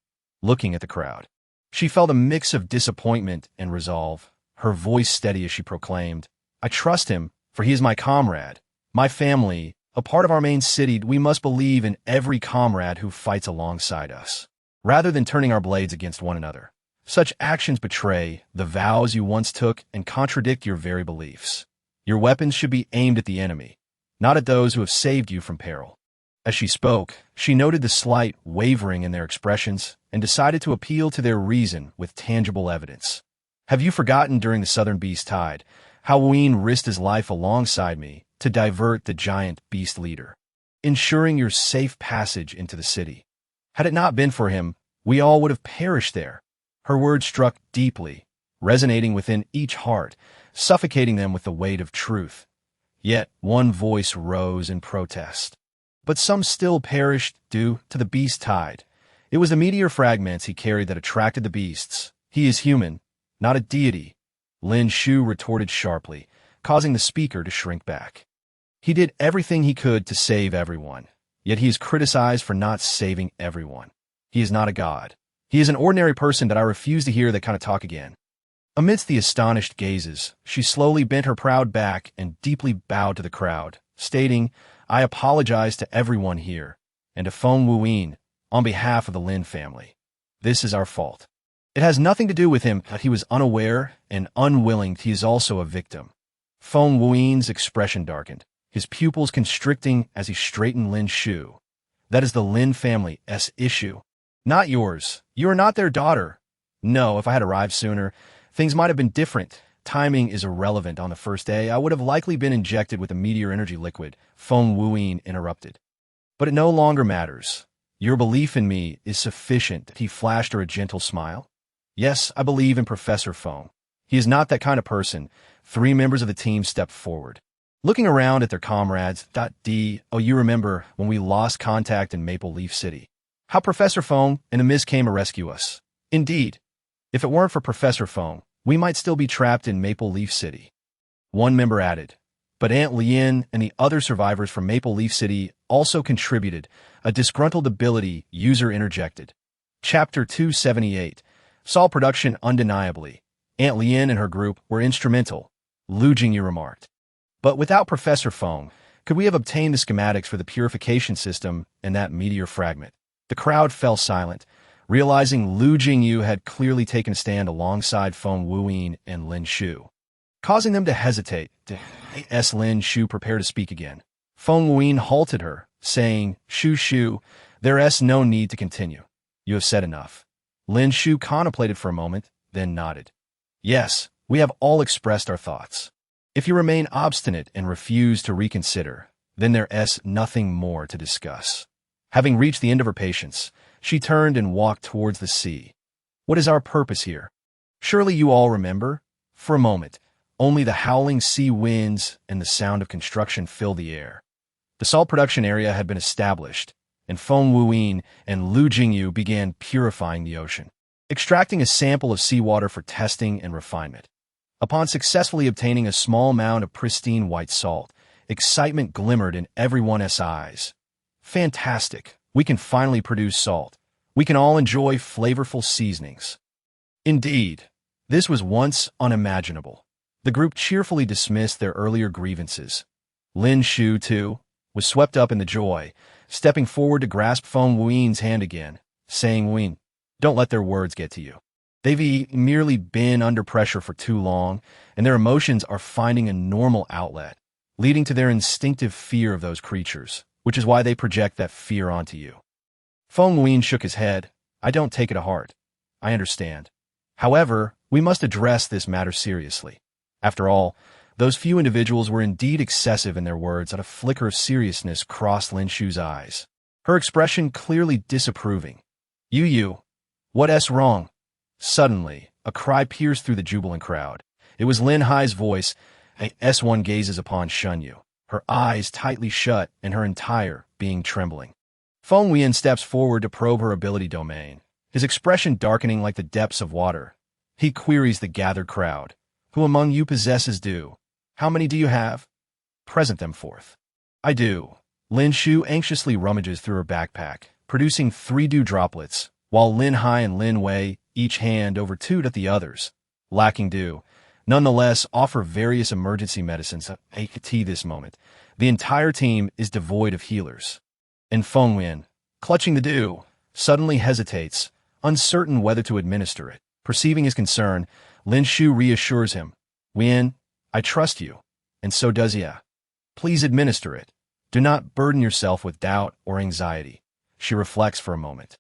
Looking at the crowd, she felt a mix of disappointment and resolve, her voice steady as she proclaimed, I trust him, for he is my comrade, my family, a part of our main city. We must believe in every comrade who fights alongside us, rather than turning our blades against one another. Such actions betray the vows you once took and contradict your very beliefs. Your weapons should be aimed at the enemy, not at those who have saved you from peril. As she spoke, she noted the slight wavering in their expressions and decided to appeal to their reason with tangible evidence. Have you forgotten during the Southern Beast Tide how Wuyan risked his life alongside me to divert the giant beast leader, ensuring your safe passage into the city? Had it not been for him, we all would have perished there. Her words struck deeply, resonating within each heart, suffocating them with the weight of truth. Yet one voice rose in protest. But some still perished due to the beast tide. It was the meteor fragments he carried that attracted the beasts. He is human, not a deity, Lin Shu retorted sharply, causing the speaker to shrink back. He did everything he could to save everyone, yet he is criticized for not saving everyone. He is not a god. He is an ordinary person that I refuse to hear that kind of talk again. Amidst the astonished gazes, she slowly bent her proud back and deeply bowed to the crowd, stating, I apologize to everyone here, and to Feng Wuyan, on behalf of the Lin family. This is our fault. It has nothing to do with him that he was unaware and unwilling. He is also a victim. Feng Wuyan's expression darkened, his pupils constricting as he straightened Lin Shu. That is the Lin family's issue, not yours. You are not their daughter. No, if I had arrived sooner, things might have been different. Timing is irrelevant. On the first day, I would have likely been injected with a meteor energy liquid, Feng Wuyan interrupted. But it no longer matters. Your belief in me is sufficient. He flashed her a gentle smile. Yes, I believe in Professor Feng. He is not that kind of person. 3 members of the team stepped forward, looking around at their comrades. Oh, you remember when we lost contact in Maple Leaf City? How Professor Feng and Amidst came to rescue us. Indeed. If it weren't for Professor Feng, we might still be trapped in Maple Leaf City. One member added. But Aunt Lien and the other survivors from Maple Leaf City also contributed. A disgruntled ability user interjected. Chapter 278. Saw production undeniably. Aunt Lien and her group were instrumental, Lu Jingyu remarked. But without Professor Feng, could we have obtained the schematics for the purification system and that meteor fragment? The crowd fell silent, realizing Lu Jingyu had clearly taken a stand alongside Feng Wuyan and Lin Shu, causing them to hesitate. Lin Shu prepared to speak again. Feng Wuyan halted her, saying, Shu, there's no need to continue. You have said enough. Lin Shu contemplated for a moment, then nodded. Yes, we have all expressed our thoughts. If you remain obstinate and refuse to reconsider, then there's nothing more to discuss. Having reached the end of her patience, she turned and walked towards the sea. What is our purpose here? Surely you all remember? For a moment, only the howling sea winds and the sound of construction filled the air. The salt production area had been established, and Feng Wuyan and Lu Jingyu began purifying the ocean, extracting a sample of seawater for testing and refinement. Upon successfully obtaining a small amount of pristine white salt, excitement glimmered in everyone's eyes. Fantastic! We can finally produce salt. We can all enjoy flavorful seasonings. Indeed, this was once unimaginable. The group cheerfully dismissed their earlier grievances. Lin Shu, too, was swept up in the joy, stepping forward to grasp Feng Wuyan's hand again, saying, Wuyan, don't let their words get to you. They've merely been under pressure for too long, and their emotions are finding a normal outlet, leading to their instinctive fear of those creatures, which is why they project that fear onto you. Feng Wuyan shook his head. I don't take it to heart. I understand. However, we must address this matter seriously. After all, those few individuals were indeed excessive in their words. A flicker of seriousness crossed Lin Shu's eyes, her expression clearly disapproving. You, what's wrong? Suddenly, a cry pierced through the jubilant crowd. It was Lin Hai's voice. S1 gazes upon Shunyu, her eyes tightly shut and her entire being trembling. Feng Wuyan steps forward to probe her ability domain, his expression darkening like the depths of water. He queries the gathered crowd. Who among you possesses dew? How many do you have? Present them forth. I do. Lin Shu anxiously rummages through her backpack, producing 3 dew droplets, while Lin Hai and Lin Wei each hand over 2 at the others, lacking dew. Nonetheless, offer various emergency medicines at this moment. The entire team is devoid of healers. And Feng Wuyan, clutching the dew, suddenly hesitates, uncertain whether to administer it. Perceiving his concern, Lin Shu reassures him. Wuyan, I trust you, and so does ya. Please administer it. Do not burden yourself with doubt or anxiety. She reflects for a moment,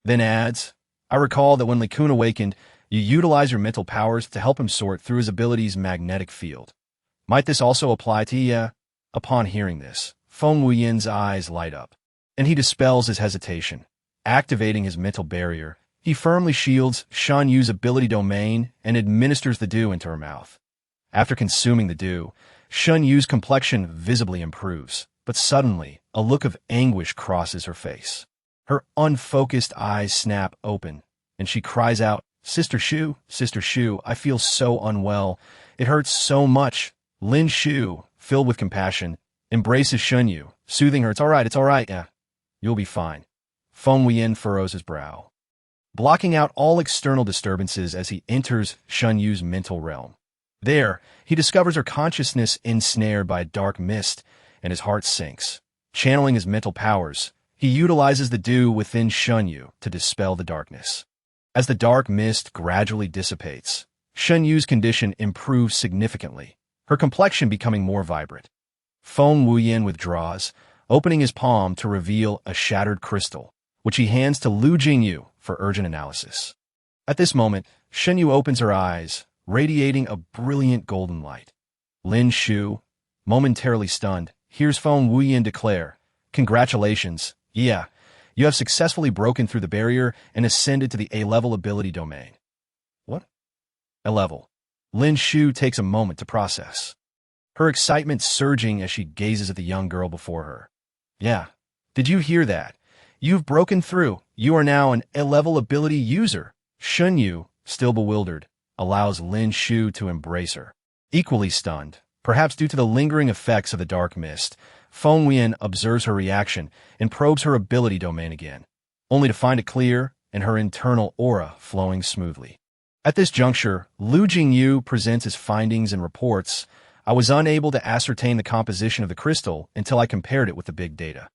then adds, I recall that when Li Kun awakened, you utilize your mental powers to help him sort through his ability's magnetic field. Might this also apply to ya? Upon hearing this, Feng Wuyan's eyes light up, and he dispels his hesitation. Activating his mental barrier, he firmly shields Shan Yu's ability domain and administers the dew into her mouth. After consuming the dew, Shan Yu's complexion visibly improves, but suddenly, a look of anguish crosses her face. Her unfocused eyes snap open, and she cries out, Sister Shu, I feel so unwell. It hurts so much. Lin Shu, filled with compassion, embraces Shunyu, soothing her. It's all right, yeah. You'll be fine. Feng Wuyan furrows his brow, blocking out all external disturbances as he enters Shunyu's mental realm. There, he discovers her consciousness ensnared by a dark mist, and his heart sinks. Channeling his mental powers, he utilizes the dew within Shunyu to dispel the darkness. As the dark mist gradually dissipates, Shunyu's condition improves significantly, her complexion becoming more vibrant. Feng Wuyan withdraws, opening his palm to reveal a shattered crystal, which he hands to Lu Jingyu for urgent analysis. At this moment, Shunyu opens her eyes, radiating a brilliant golden light. Lin Shu, momentarily stunned, hears Feng Wuyan declare, Congratulations, yeah, you have successfully broken through the barrier and ascended to the A-level ability domain. What? A-level. Lin Shu takes a moment to process, her excitement surging as she gazes at the young girl before her. Yeah, did you hear that? You've broken through. You are now an A-level ability user. Shunyu, still bewildered, allows Lin Shu to embrace her. Equally stunned, perhaps due to the lingering effects of the dark mist, Feng Wuyan observes her reaction and probes her ability domain again, only to find it clear and her internal aura flowing smoothly. At this juncture, Lu Jingyu presents his findings and reports. I was unable to ascertain the composition of the crystal until I compared it with the big data.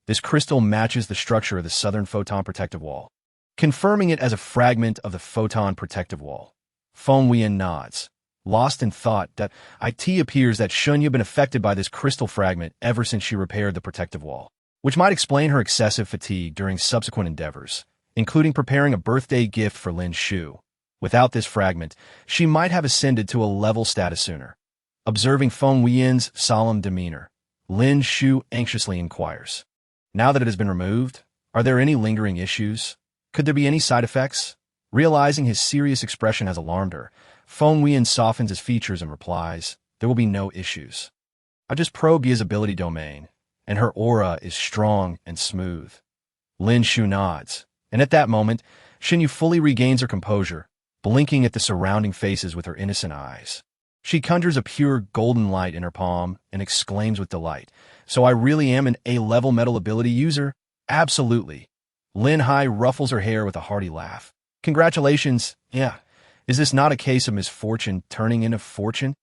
This crystal matches the structure of the southern photon protective wall, confirming it as a fragment of the photon protective wall. Feng Wuyan nods, lost in thought that it appears that Shunyu had been affected by this crystal fragment ever since she repaired the protective wall, which might explain her excessive fatigue during subsequent endeavors, including preparing a birthday gift for Lin Shu. Without this fragment, she might have ascended to a level status sooner. Observing Feng Wuyan's solemn demeanor, Lin Shu anxiously inquires, now that it has been removed, are there any lingering issues? Could there be any side effects? Realizing his serious expression has alarmed her, Feng Wuyan softens his features and replies, there will be no issues. I just probed Yi's ability domain, and her aura is strong and smooth. Lin Shu nods, and at that moment, Shunyu fully regains her composure, blinking at the surrounding faces with her innocent eyes. She conjures a pure golden light in her palm and exclaims with delight, so I really am an A-level metal ability user? Absolutely. Lin Hai ruffles her hair with a hearty laugh. Congratulations, yeah. Is this not a case of misfortune turning into fortune?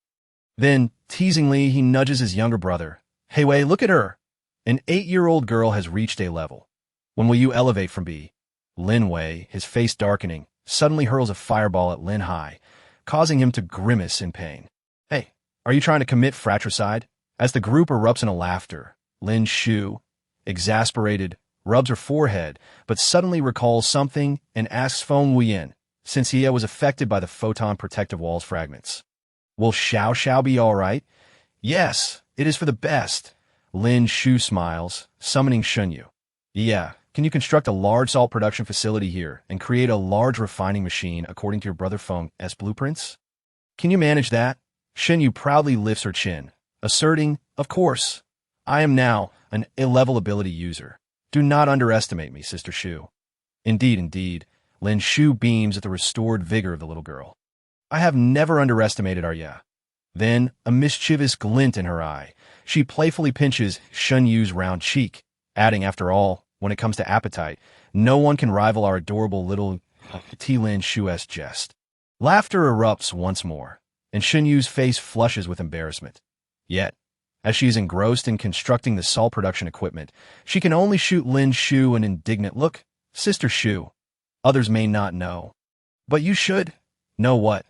Then, teasingly, he nudges his younger brother. Hey Wei, look at her. An 8-year-old girl has reached A-level. When will you elevate from B? Lin Wei, his face darkening, suddenly hurls a fireball at Lin Hai, causing him to grimace in pain. Hey, are you trying to commit fratricide? As the group erupts into laughter, Lin Shu, exasperated, rubs her forehead, but suddenly recalls something and asks Feng Wuyan, since he was affected by the photon protective wall's fragments. Will Xiao be all right? Yes, it is for the best. Lin Shu smiles, summoning Shunyu. Yeah, can you construct a large salt production facility here and create a large refining machine according to your brother Feng's blueprints? Can you manage that? Shunyu proudly lifts her chin, asserting, of course. I am now an A-level ability user. Do not underestimate me, Sister Shu. Indeed. Lin Shu beams at the restored vigor of the little girl. I have never underestimated Arya. Then, a mischievous glint in her eye, she playfully pinches Shunyu's round cheek, adding, after all, when it comes to appetite, no one can rival our adorable little Lin Shu's jest. Laughter erupts once more, and Shunyu's face flushes with embarrassment. Yet, as she is engrossed in constructing the salt production equipment, she can only shoot Lin Shu an indignant look. Sister Shu, others may not know, but you should know what?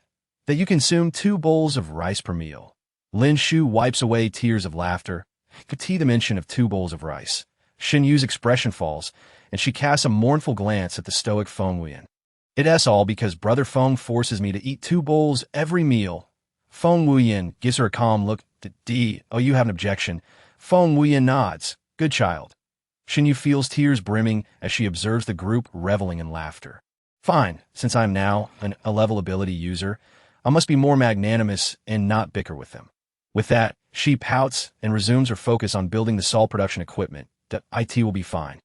That you consume 2 bowls of rice per meal. Lin Shu wipes away tears of laughter. The mention of 2 bowls of rice. Shunyu's expression falls, and she casts a mournful glance at the stoic Feng Wuyan. It's all because Brother Feng forces me to eat 2 bowls every meal. Feng Wuyan gives her a calm look. Oh, you have an objection. Feng Wuyan nods. Good child. Shunyu feels tears brimming as she observes the group reveling in laughter. Fine, since I am now an A-level ability user, I must be more magnanimous and not bicker with them. With that, she pouts and resumes her focus on building the salt production equipment. It will be fine.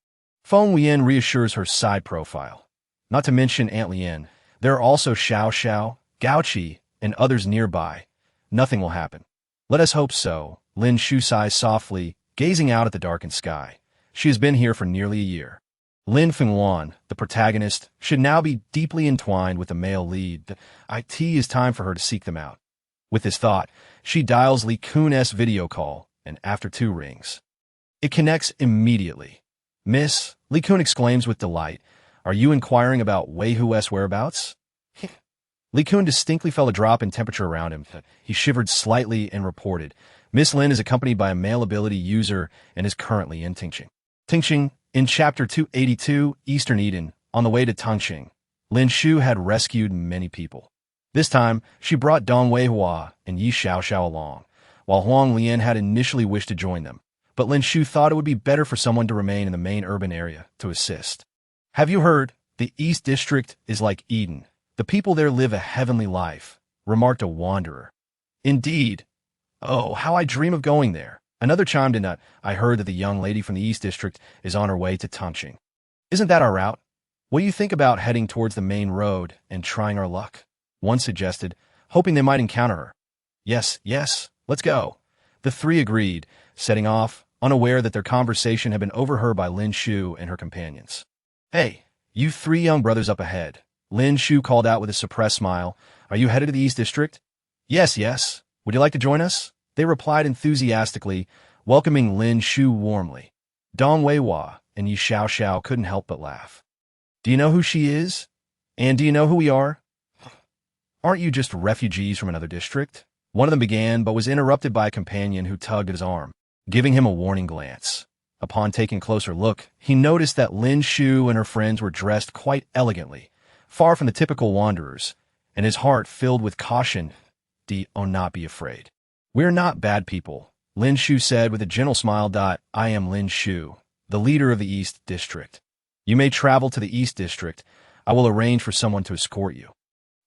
Feng Wuyan reassures her side profile. Not to mention Aunt Lien, there are also Xiao Xiao, Gao Qi, and others nearby. Nothing will happen. Let us hope so. Lin Shu sighs softly, gazing out at the darkened sky. She has been here for nearly a year. Lin Wuyan, the protagonist, should now be deeply entwined with the male lead. It is time for her to seek them out. With this thought, she dials Li Kun's video call, and after 2 rings, it connects immediately. Miss, Li Kun exclaims with delight, are you inquiring about Wei Hu's whereabouts? Li Kun distinctly felt a drop in temperature around him. He shivered slightly and reported, Miss Lin is accompanied by a male ability user and is currently in Tingqing. Tingqing, in Chapter 282, Eastern Eden, on the way to Tongqing, Lin Shu had rescued many people. This time, she brought Dong Weihua and Yi Xiaoxiao along, while Huang Lian had initially wished to join them, but Lin Shu thought it would be better for someone to remain in the main urban area to assist. Have you heard? The East District is like Eden. The people there live a heavenly life, remarked a wanderer. Indeed. Oh, how I dream of going there. Another chimed in. I heard that the young lady from the East District is on her way to Tongqing. Isn't that our route? What do you think about heading towards the main road and trying our luck? One suggested, hoping they might encounter her. Yes, let's go. The 3 agreed, setting off, unaware that their conversation had been overheard by Lin Shu and her companions. Hey, you 3 young brothers up ahead. Lin Shu called out with a suppressed smile. Are you headed to the East District? Yes. Would you like to join us? They replied enthusiastically, welcoming Lin Shu warmly. Dong Weihua and Yi Xiaoxiao couldn't help but laugh. Do you know who she is? And do you know who we are? Aren't you just refugees from another district? One of them began, but was interrupted by a companion who tugged at his arm, giving him a warning glance. Upon taking a closer look, he noticed that Lin Shu and her friends were dressed quite elegantly, far from the typical wanderers, and his heart filled with caution. Do not be afraid. We're not bad people, Lin Shu said with a gentle smile. I am Lin Shu, the leader of the East District. You may travel to the East District. I will arrange for someone to escort you.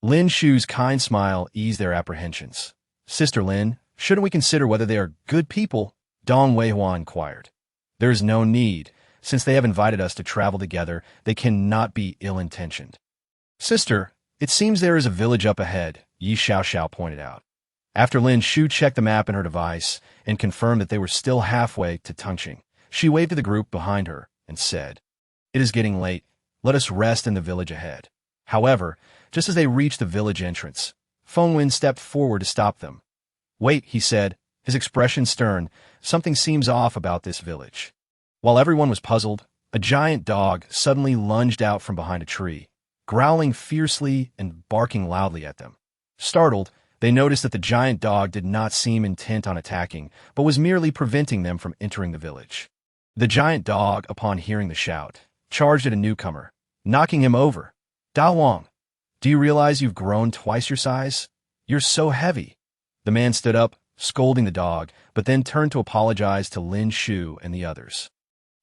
Lin Shu's kind smile eased their apprehensions. Sister Lin, shouldn't we consider whether they are good people? Dong Weihua inquired. There is no need. Since they have invited us to travel together, they cannot be ill-intentioned. Sister, it seems there is a village up ahead, Yi Xiaoxiao pointed out. After Lin Shu checked the map in her device and confirmed that they were still halfway to Tongqing, she waved to the group behind her and said, It is getting late. Let us rest in the village ahead. However, just as they reached the village entrance, Feng Wuyan stepped forward to stop them. Wait, he said, his expression stern. Something seems off about this village. While everyone was puzzled, a giant dog suddenly lunged out from behind a tree, growling fiercely and barking loudly at them. Startled, they noticed that the giant dog did not seem intent on attacking, but was merely preventing them from entering the village. The giant dog, upon hearing the shout, charged at a newcomer, knocking him over. Da Wang, do you realize you've grown twice your size? You're so heavy. The man stood up, scolding the dog, but then turned to apologize to Lin Shu and the others.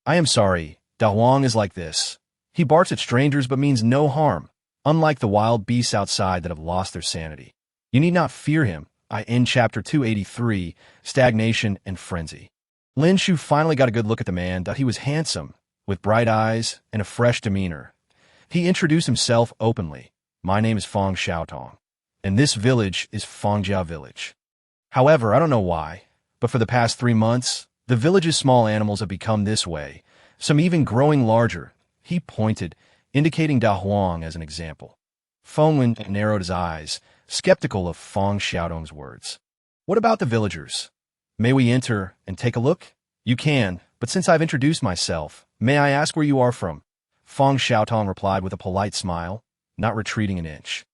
I am sorry, Da Wang is like this. He barks at strangers but means no harm, unlike the wild beasts outside that have lost their sanity. You need not fear him. I end Chapter 283, Stagnation and Frenzy. Lin Shu finally got a good look at the man. He was handsome, with bright eyes and a fresh demeanor. He introduced himself openly. My name is Feng Xiaotong, and this village is Fengjia Village. However, I don't know why, but for the past 3 months, the village's small animals have become this way, some even growing larger. He pointed, indicating Da Huang as an example. Feng Wuyan narrowed his eyes, skeptical of Feng Xiaotong's words. What about the villagers? May we enter and take a look? You can, but since I've introduced myself, may I ask where you are from? Feng Xiaotong replied with a polite smile, not retreating an inch.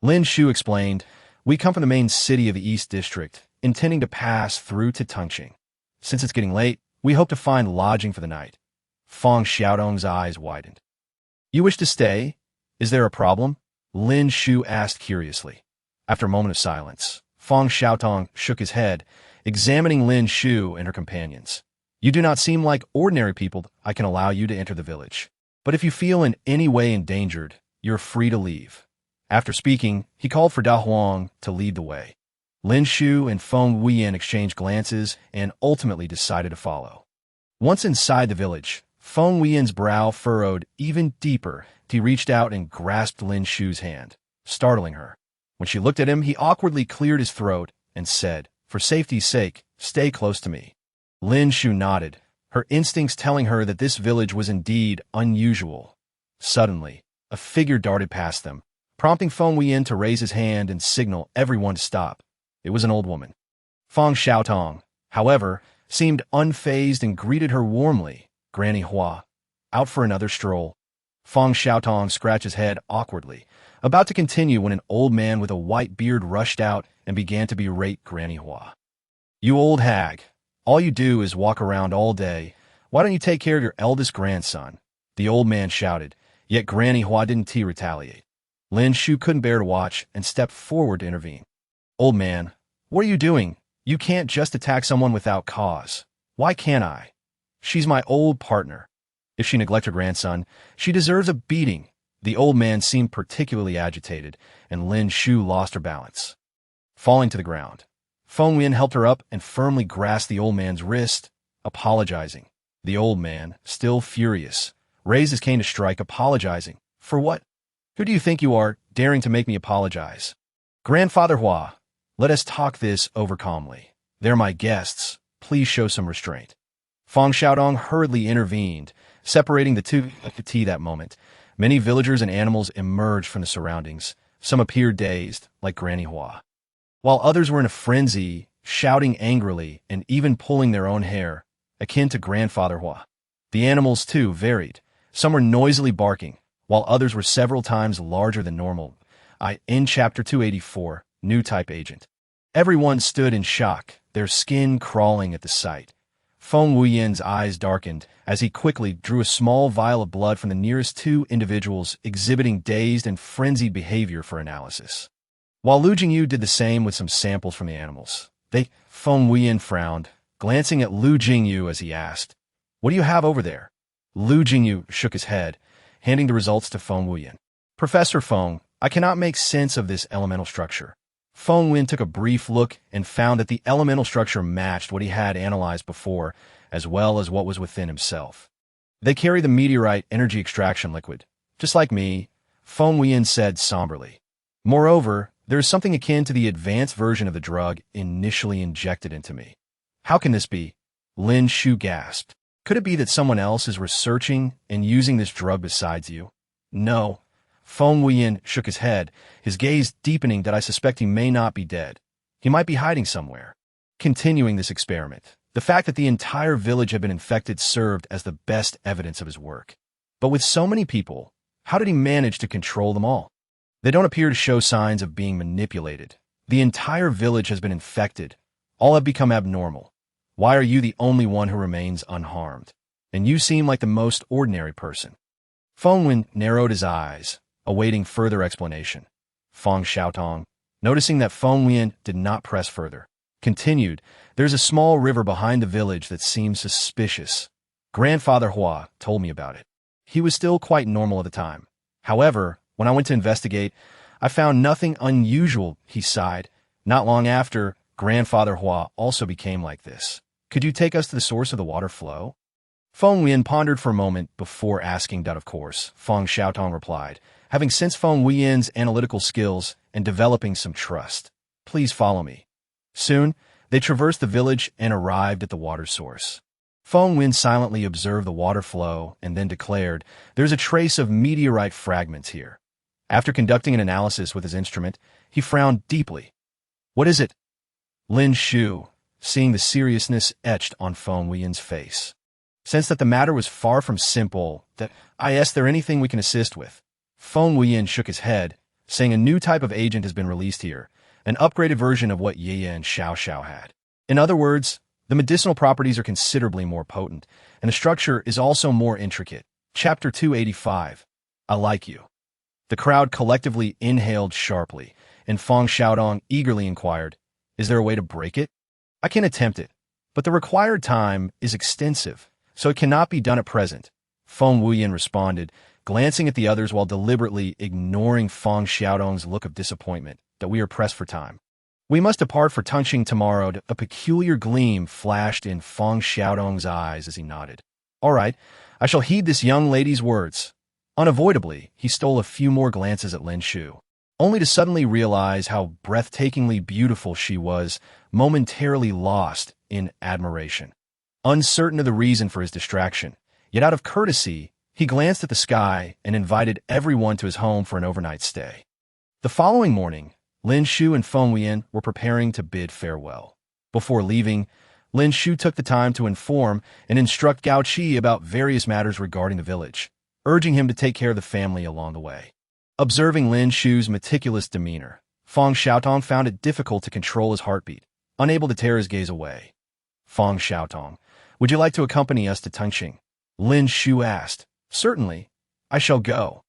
Lin Shu explained, we come from the main city of the East District, intending to pass through to Tongqing. Since it's getting late, we hope to find lodging for the night. Feng Xiaotong's eyes widened. You wish to stay? Is there a problem? Lin Shu asked curiously. After a moment of silence, Feng Xiaotong shook his head, examining Lin Shu and her companions. You do not seem like ordinary people. I can allow you to enter the village. But if you feel in any way endangered, you're free to leave. After speaking, he called for Da Huang to lead the way. Lin Shu and Feng Wuyan exchanged glances and ultimately decided to follow. Once inside the village, Feng Wuyan's brow furrowed even deeper. He reached out and grasped Lin Shu's hand, startling her. When she looked at him, he awkwardly cleared his throat and said, "For safety's sake, stay close to me." Lin Shu nodded, her instincts telling her that this village was indeed unusual. Suddenly, a figure darted past them, prompting Feng Wuyan to raise his hand and signal everyone to stop. It was an old woman. Feng Xiaotong, however, seemed unfazed and greeted her warmly. "Granny Hua, out for another stroll?" Feng Xiaotong scratched his head awkwardly, about to continue when an old man with a white beard rushed out and began to berate Granny Hua. "You old hag, all you do is walk around all day. Why don't you take care of your eldest grandson?" The old man shouted, yet Granny Hua didn't retaliate. Lin Shu couldn't bear to watch and stepped forward to intervene. "Old man, what are you doing? You can't just attack someone without cause." "Why can't I? She's my old partner. If she neglects her grandson, she deserves a beating." The old man seemed particularly agitated, and Lin Shu lost her balance, falling to the ground. Feng Wuyan helped her up and firmly grasped the old man's wrist, apologizing. The old man, still furious, raised his cane to strike, apologizing. "For what? Who do you think you are, daring to make me apologize?" "Grandfather Hua, let us talk this over calmly. They're my guests. Please show some restraint." Feng Xiaodong hurriedly intervened, separating the two. At that moment, many villagers and animals emerged from the surroundings. Some appeared dazed, like Granny Hua, while others were in a frenzy, shouting angrily and even pulling their own hair, akin to Grandfather Hua. The animals, too, varied. Some were noisily barking, while others were several times larger than normal. In Chapter 284, New Type Agent. Everyone stood in shock, their skin crawling at the sight. Feng Wuyan's eyes darkened as he quickly drew a small vial of blood from the nearest two individuals exhibiting dazed and frenzied behavior for analysis, while Lu Jingyu did the same with some samples from the animals. Feng Wuyan frowned, glancing at Lu Jingyu as he asked, "What do you have over there?" Lu Jingyu shook his head, handing the results to Feng Wuyan. "Professor Feng, I cannot make sense of this elemental structure." Feng Wuyan took a brief look and found that the elemental structure matched what he had analyzed before, as well as what was within himself. "They carry the meteorite energy extraction liquid, just like me," Feng Wuyan said somberly. "Moreover, there is something akin to the advanced version of the drug initially injected into me." "How can this be?" Lin Shu gasped. "Could it be that someone else is researching and using this drug besides you?" "No." Feng Wuyan shook his head, his gaze deepening that I suspect he may not be dead. He might be hiding somewhere, continuing this experiment. The fact that the entire village had been infected served as the best evidence of his work. But with so many people, how did he manage to control them all? They don't appear to show signs of being manipulated. The entire village has been infected. All have become abnormal. Why are you the only one who remains unharmed? And you seem like the most ordinary person. Feng Wuyan narrowed his eyes, awaiting further explanation. Feng Xiaotong, noticing that Feng Wuyan did not press further, continued, "There's a small river behind the village that seems suspicious. Grandfather Hua told me about it. He was still quite normal at the time. However, when I went to investigate, I found nothing unusual," he sighed. "Not long after, Grandfather Hua also became like this. Could you take us to the source of the water flow?" Feng Wuyan pondered for a moment before asking that, "Of course," Feng Xiaotong replied, having sensed Feng Wuyan's analytical skills and developing some trust. "Please follow me." Soon, they traversed the village and arrived at the water source. Feng Wuyan silently observed the water flow and then declared, "There's a trace of meteorite fragments here." After conducting an analysis with his instrument, he frowned deeply. "What is it?" Lin Shu, seeing the seriousness etched on Feng Wuyan's face, sensed that the matter was far from simple. "I asked, there anything we can assist with?" Feng Wuyan shook his head, saying a new type of agent has been released here, an upgraded version of what Ye and Xiao Xiao had. In other words, the medicinal properties are considerably more potent, and the structure is also more intricate. Chapter 285. I like you. The crowd collectively inhaled sharply, and Feng Xiaodong eagerly inquired, "Is there a way to break it?" "I can attempt it, but the required time is extensive, so it cannot be done at present," Feng Wuyan responded, glancing at the others while deliberately ignoring Feng Xiaodong's look of disappointment, "that we are pressed for time. We must depart for Tunxing tomorrow." A peculiar gleam flashed in Feng Xiaodong's eyes as he nodded. "All right, I shall heed this young lady's words. Unavoidably, he stole a few more glances at Lin Shu, only to suddenly realize how breathtakingly beautiful she was, momentarily lost in admiration. Uncertain of the reason for his distraction, yet out of courtesy, he glanced at the sky and invited everyone to his home for an overnight stay. The following morning, Lin Shu and Feng Wuyan were preparing to bid farewell. Before leaving, Lin Shu took the time to inform and instruct Gao Qi about various matters regarding the village, urging him to take care of the family along the way. Observing Lin Shu's meticulous demeanor, Feng Xiaotong found it difficult to control his heartbeat, unable to tear his gaze away. Feng Xiaotong, would you like to accompany us to Tengqing? Lin Shu asked. Certainly, I shall go.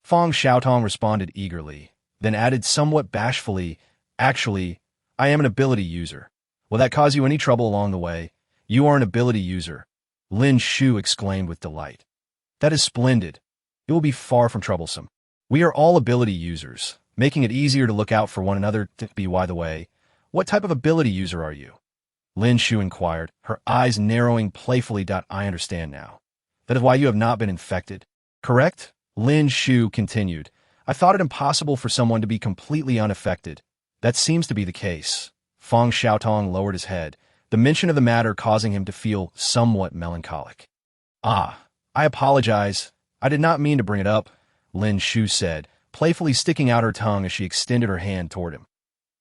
Feng Xiaotong responded eagerly, then added somewhat bashfully, actually, I am an ability user. Will that cause you any trouble along the way? You are an ability user, Lin Shu exclaimed with delight. That is splendid. It will be far from troublesome. We are all ability users, making it easier to look out for one another. By the way, what type of ability user are you? Lin Shu inquired, her eyes narrowing playfully. I understand now. That is why you have not been infected, correct? Lin Shu continued. I thought it impossible for someone to be completely unaffected. That seems to be the case. Feng Xiaotong lowered his head, the mention of the matter causing him to feel somewhat melancholic. Ah, I apologize. I did not mean to bring it up, Lin Shu said, playfully sticking out her tongue as she extended her hand toward him.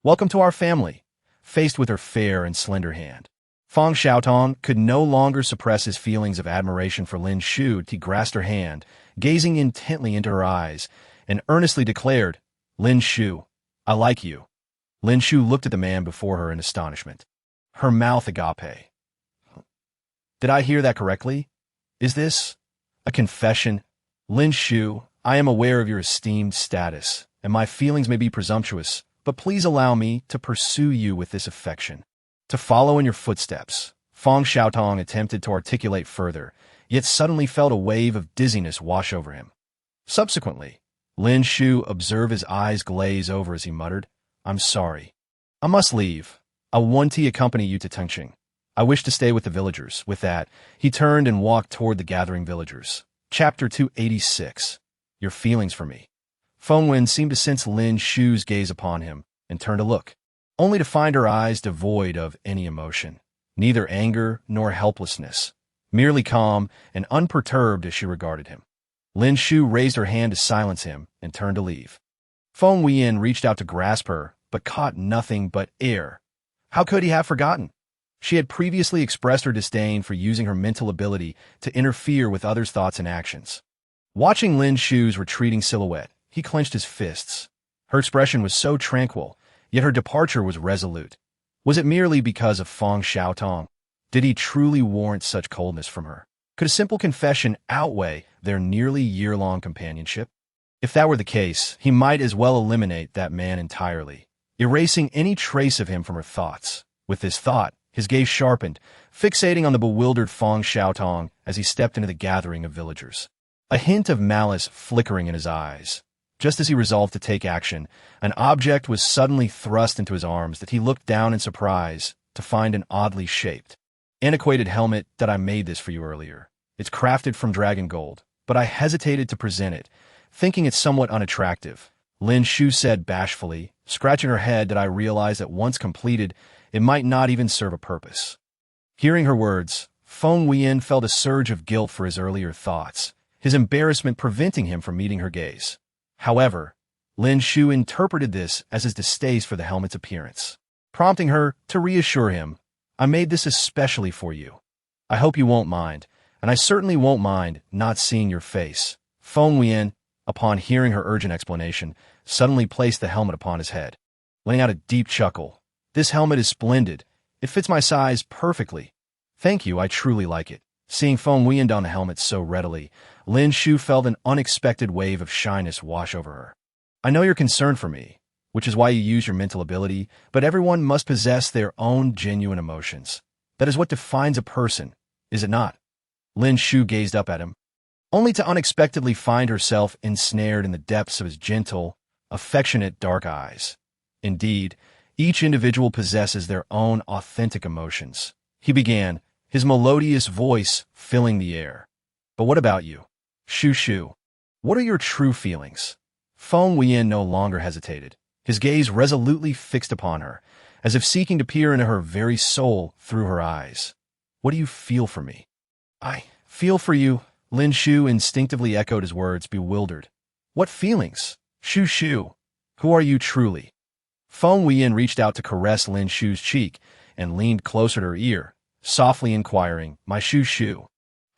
Welcome to our family, faced with her fair and slender hand. Feng Xiaotong could no longer suppress his feelings of admiration for Lin Shu. He grasped her hand, gazing intently into her eyes, and earnestly declared, Lin Shu, I like you. Lin Shu looked at the man before her in astonishment. Her mouth agape. Did I hear that correctly? Is this a confession? Lin Shu, I am aware of your esteemed status, and my feelings may be presumptuous, but please allow me to pursue you with this affection. To follow in your footsteps. Feng Xiaotong attempted to articulate further, yet suddenly felt a wave of dizziness wash over him. Subsequently, Lin Shu observed his eyes glaze over as he muttered, I'm sorry. I must leave. I want to accompany you to Tengqing. I wish to stay with the villagers. With that, he turned and walked toward the gathering villagers. Chapter 286. Your feelings for me. Feng Wuyan seemed to sense Lin Shu's gaze upon him and turned to look, only to find her eyes devoid of any emotion, neither anger nor helplessness, merely calm and unperturbed as she regarded him. Lin Shu raised her hand to silence him and turned to leave. Feng Wuyan reached out to grasp her, but caught nothing but air. How could he have forgotten? She had previously expressed her disdain for using her mental ability to interfere with others' thoughts and actions. Watching Lin Shu's retreating silhouette, he clenched his fists. Her expression was so tranquil, yet her departure was resolute. Was it merely because of Feng Xiaotong? Did he truly warrant such coldness from her? Could a simple confession outweigh their nearly year-long companionship? If that were the case, he might as well eliminate that man entirely, erasing any trace of him from her thoughts. With this thought, his gaze sharpened, fixating on the bewildered Feng Xiaotong as he stepped into the gathering of villagers. A hint of malice flickering in his eyes. Just as he resolved to take action, an object was suddenly thrust into his arms that he looked down in surprise to find an oddly shaped, antiquated helmet. That I made this for you earlier. It's crafted from dragon gold, but I hesitated to present it, thinking it somewhat unattractive. Lin Shu said bashfully, scratching her head. That I realized that once completed, it might not even serve a purpose. Hearing her words, Feng Wuyan felt a surge of guilt for his earlier thoughts, his embarrassment preventing him from meeting her gaze. However, Lin Shu interpreted this as his distaste for the helmet's appearance, prompting her to reassure him, I made this especially for you. I hope you won't mind, and I certainly won't mind not seeing your face. Feng Wuyan, upon hearing her urgent explanation, suddenly placed the helmet upon his head, letting out a deep chuckle. This helmet is splendid. It fits my size perfectly. Thank you, I truly like it. Seeing Feng Wuyan don the helmet so readily, Lin Shu felt an unexpected wave of shyness wash over her. I know you're concerned for me, which is why you use your mental ability, but everyone must possess their own genuine emotions. That is what defines a person, is it not? Lin Shu gazed up at him, only to unexpectedly find herself ensnared in the depths of his gentle, affectionate dark eyes. Indeed, each individual possesses their own authentic emotions. He began, his melodious voice filling the air. But what about you? Shu Shu. What are your true feelings? Feng Wuyan no longer hesitated, his gaze resolutely fixed upon her, as if seeking to peer into her very soul through her eyes. What do you feel for me? I feel for you, Lin Shu instinctively echoed his words, bewildered. What feelings? Shu Shu. Who are you truly? Feng Wuyan reached out to caress Lin Shu's cheek and leaned closer to her ear, softly inquiring, My Shu Shu.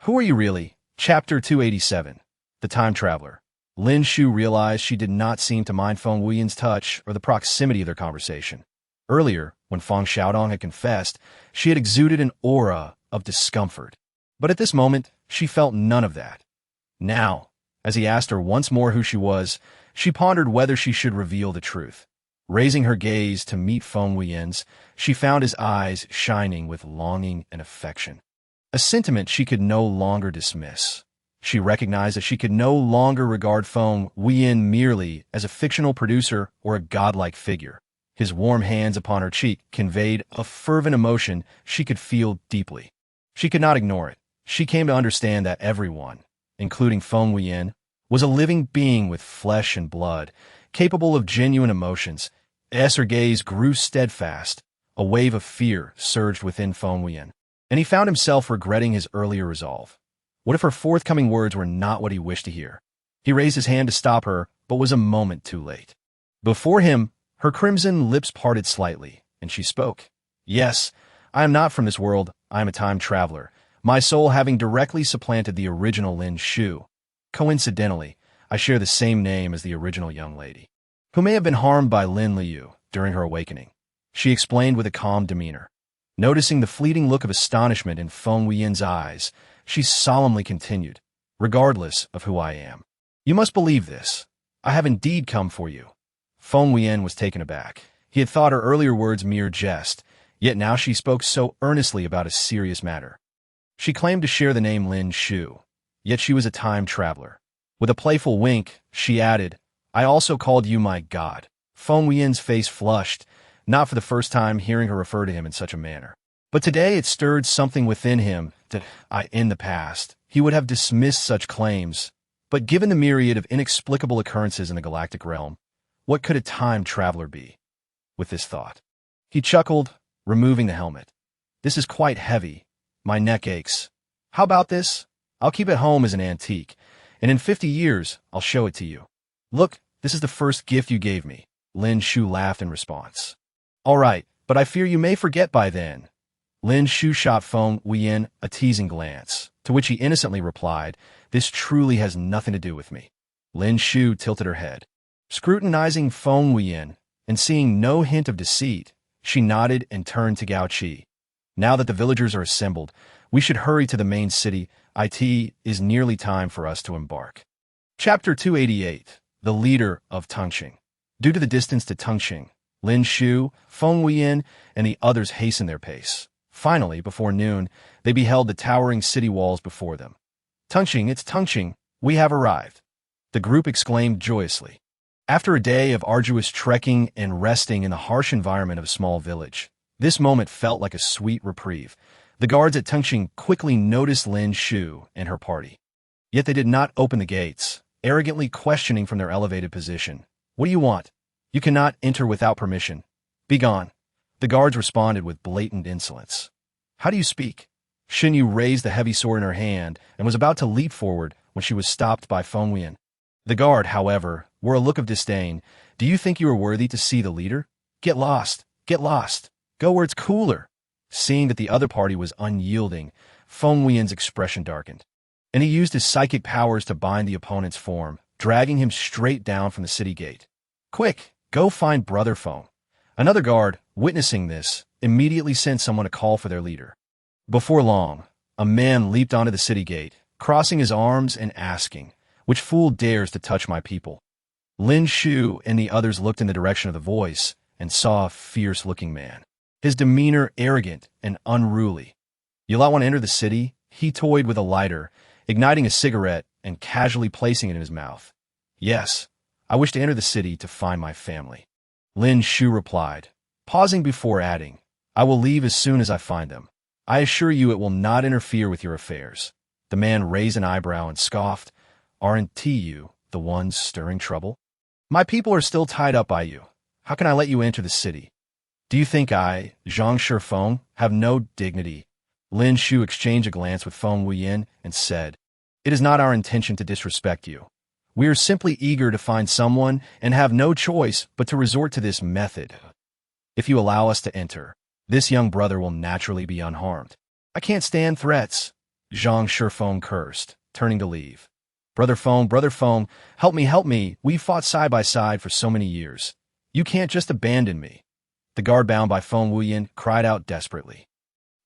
Who are you really? Chapter 287. The Time Traveler. Lin Shu realized she did not seem to mind Feng Wuyan's touch or the proximity of their conversation. Earlier, when Feng Xiaodong had confessed, she had exuded an aura of discomfort. But at this moment, she felt none of that. Now, as he asked her once more who she was, she pondered whether she should reveal the truth. Raising her gaze to meet Feng Wuyan's, she found his eyes shining with longing and affection. A sentiment she could no longer dismiss. She recognized that she could no longer regard Feng Wuyan merely as a fictional producer or a godlike figure. His warm hands upon her cheek conveyed a fervent emotion she could feel deeply. She could not ignore it. She came to understand that everyone, including Feng Wuyan, was a living being with flesh and blood, capable of genuine emotions. As her gaze grew steadfast, a wave of fear surged within Feng Wuyan, and he found himself regretting his earlier resolve. What if her forthcoming words were not what he wished to hear? He raised his hand to stop her, but was a moment too late. Before him, her crimson lips parted slightly, and she spoke. Yes, I am not from this world. I am a time traveler, my soul having directly supplanted the original Lin Shu. Coincidentally, I share the same name as the original young lady, who may have been harmed by Lin Liu during her awakening. She explained with a calm demeanor. Noticing the fleeting look of astonishment in Feng Wuyan's eyes, she solemnly continued, Regardless of who I am, you must believe this. I have indeed come for you. Feng Wuyan was taken aback. He had thought her earlier words mere jest, yet now she spoke so earnestly about a serious matter. She claimed to share the name Lin Shu, yet she was a time traveler. With a playful wink, she added, I also called you my god. Feng Wuyan's face flushed, not for the first time hearing her refer to him in such a manner. But today it stirred something within him that, in the past, he would have dismissed such claims. But given the myriad of inexplicable occurrences in the galactic realm, what could a time traveler be? With this thought, he chuckled, removing the helmet. This is quite heavy. My neck aches. How about this? I'll keep it home as an antique, and in 50 years, I'll show it to you. Look, this is the first gift you gave me. Lin Shu laughed in response. All right, but I fear you may forget by then. Lin Shu shot Feng Wuyan a teasing glance, to which he innocently replied, This truly has nothing to do with me. Lin Shu tilted her head. Scrutinizing Feng Wuyan, and seeing no hint of deceit, she nodded and turned to Gao Qi. Now that the villagers are assembled, we should hurry to the main city. It is nearly time for us to embark. Chapter 288. The Leader of Tongqing. Due to the distance to Tongqing, Lin Shu, Feng Wuyan, and the others hastened their pace. Finally, before noon, they beheld the towering city walls before them. Tongqing, it's Tongqing, we have arrived. The group exclaimed joyously. After a day of arduous trekking and resting in the harsh environment of a small village, this moment felt like a sweet reprieve. The guards at Tongqing quickly noticed Lin Shu and her party. Yet they did not open the gates, arrogantly questioning from their elevated position. What do you want? You cannot enter without permission. Begone. The guards responded with blatant insolence. How do you speak? Xinyu raised the heavy sword in her hand and was about to leap forward when she was stopped by Feng Wuyan. The guard, however, wore a look of disdain. Do you think you are worthy to see the leader? Get lost. Get lost. Go where it's cooler. Seeing that the other party was unyielding, Feng Wuyan's expression darkened, and he used his psychic powers to bind the opponent's form, dragging him straight down from the city gate. Quick, go find Brother Feng. Another guard, witnessing this, immediately sent someone to call for their leader. Before long, a man leaped onto the city gate, crossing his arms and asking, Which fool dares to touch my people? Lin Shu and the others looked in the direction of the voice and saw a fierce-looking man, his demeanor arrogant and unruly. You lot want to enter the city? He toyed with a lighter, igniting a cigarette and casually placing it in his mouth. Yes, I wish to enter the city to find my family. Lin Shu replied, pausing before adding, I will leave as soon as I find them. I assure you it will not interfere with your affairs. The man raised an eyebrow and scoffed. Aren't you the ones stirring trouble? My people are still tied up by you. How can I let you enter the city? Do you think I, Zhang Shifeng, have no dignity? Lin Shu exchanged a glance with Feng Wuyan and said, It is not our intention to disrespect you. We are simply eager to find someone and have no choice but to resort to this method. If you allow us to enter, this young brother will naturally be unharmed. I can't stand threats, Zhang Shifeng cursed, turning to leave. Brother Feng, help me, we've fought side by side for so many years. You can't just abandon me. The guard bound by Feng Wuyan cried out desperately.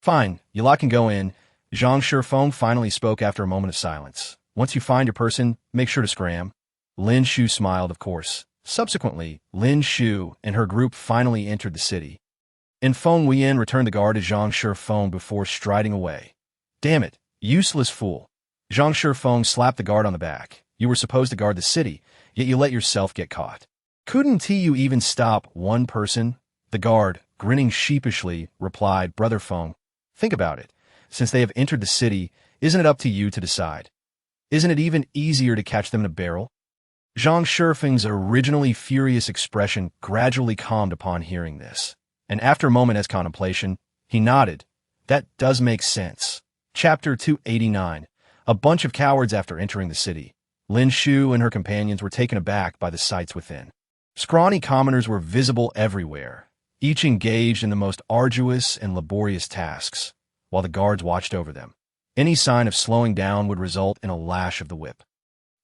Fine, you lot can go in, Zhang Shifeng finally spoke after a moment of silence. Once you find your person, make sure to scram. Lin Shu smiled, of course. Subsequently, Lin Shu and her group finally entered the city. And Feng Wuyan returned the guard to Zhang Shifeng before striding away. Damn it, useless fool. Zhang Shifeng slapped the guard on the back. You were supposed to guard the city, yet you let yourself get caught. Couldn't you even stop one person? The guard, grinning sheepishly, replied, Brother Feng, think about it. Since they have entered the city, isn't it up to you to decide? Isn't it even easier to catch them in a barrel? Zhang Shifeng's originally furious expression gradually calmed upon hearing this, and after a moment's contemplation, he nodded. That does make sense. Chapter 289. A bunch of cowards after entering the city. Lin Shu and her companions were taken aback by the sights within. Scrawny commoners were visible everywhere, each engaged in the most arduous and laborious tasks, while the guards watched over them. Any sign of slowing down would result in a lash of the whip.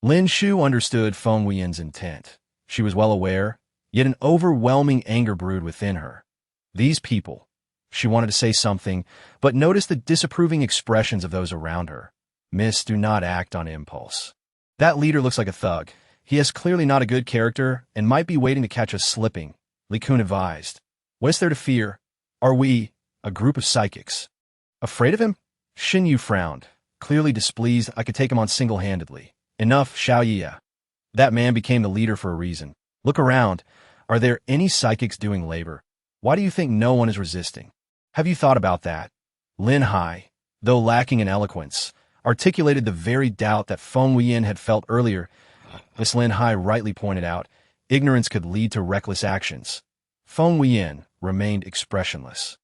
Lin Shu understood Feng Wuyan's intent. She was well aware, yet an overwhelming anger brewed within her. These people. She wanted to say something, but noticed the disapproving expressions of those around her. Miss, do not act on impulse. That leader looks like a thug. He is clearly not a good character and might be waiting to catch us slipping, Li Kun advised. What's there to fear? Are we, a group of psychics, afraid of him? Xin Yu frowned, clearly displeased. I could take him on single-handedly. Enough, Xiao Yia. That man became the leader for a reason. Look around. Are there any psychics doing labor? Why do you think no one is resisting? Have you thought about that? Lin Hai, though lacking in eloquence, articulated the very doubt that Feng Wuyan had felt earlier. As Lin Hai rightly pointed out, ignorance could lead to reckless actions. Feng Wuyan remained expressionless,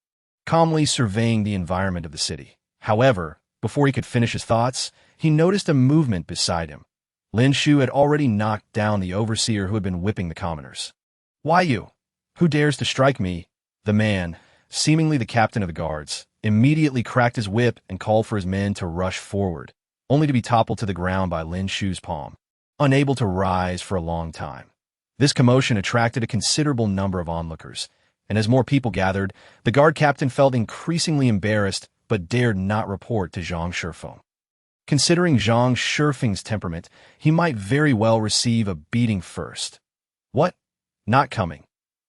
calmly surveying the environment of the city. However, before he could finish his thoughts, he noticed a movement beside him. Lin Shu had already knocked down the overseer who had been whipping the commoners. Why you? Who dares to strike me? The man, seemingly the captain of the guards, immediately cracked his whip and called for his men to rush forward, only to be toppled to the ground by Lin Shu's palm, unable to rise for a long time. This commotion attracted a considerable number of onlookers, and as more people gathered, the guard captain felt increasingly embarrassed but dared not report to Zhang Shifeng. Considering Zhang Shifeng's temperament, he might very well receive a beating first. What? Not coming.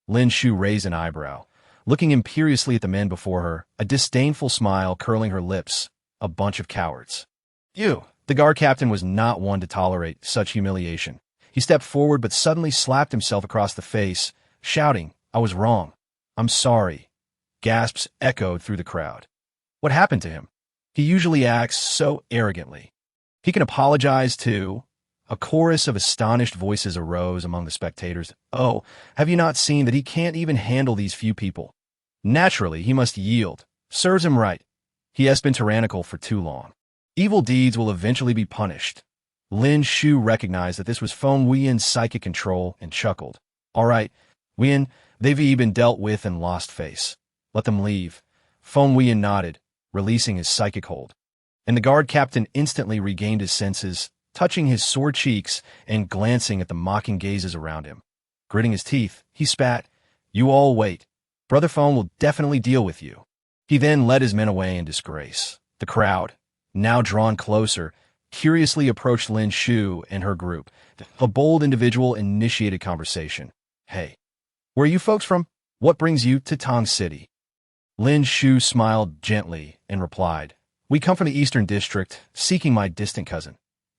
Lin Shu raised an eyebrow, looking imperiously at the men before her, a disdainful smile curling her lips. A bunch of cowards. You! The guard captain was not one to tolerate such humiliation. He stepped forward but suddenly slapped himself across the face, shouting, I was wrong. I'm sorry. Gasps echoed through the crowd. What happened to him? He usually acts so arrogantly. He can apologize too. A chorus of astonished voices arose among the spectators. Oh, have you not seen that he can't even handle these few people? Naturally, he must yield. Serves him right. He has been tyrannical for too long. Evil deeds will eventually be punished. Lin Shu recognized that this was Feng Wuyan's psychic control and chuckled. All right, Wuyan, they've been dealt with and lost face. Let them leave. Feng Wuyan nodded, releasing his psychic hold. And the guard captain instantly regained his senses, touching his sore cheeks and glancing at the mocking gazes around him. Gritting his teeth, he spat, You all wait. Brother Feng will definitely deal with you. He then led his men away in disgrace. The crowd, now drawn closer, curiously approached Lin Shu and her group. A bold individual initiated conversation. Hey, where are you folks from? What brings you to Tong City? Lin Shu smiled gently and replied, We come from the Eastern District, seeking my distant cousin.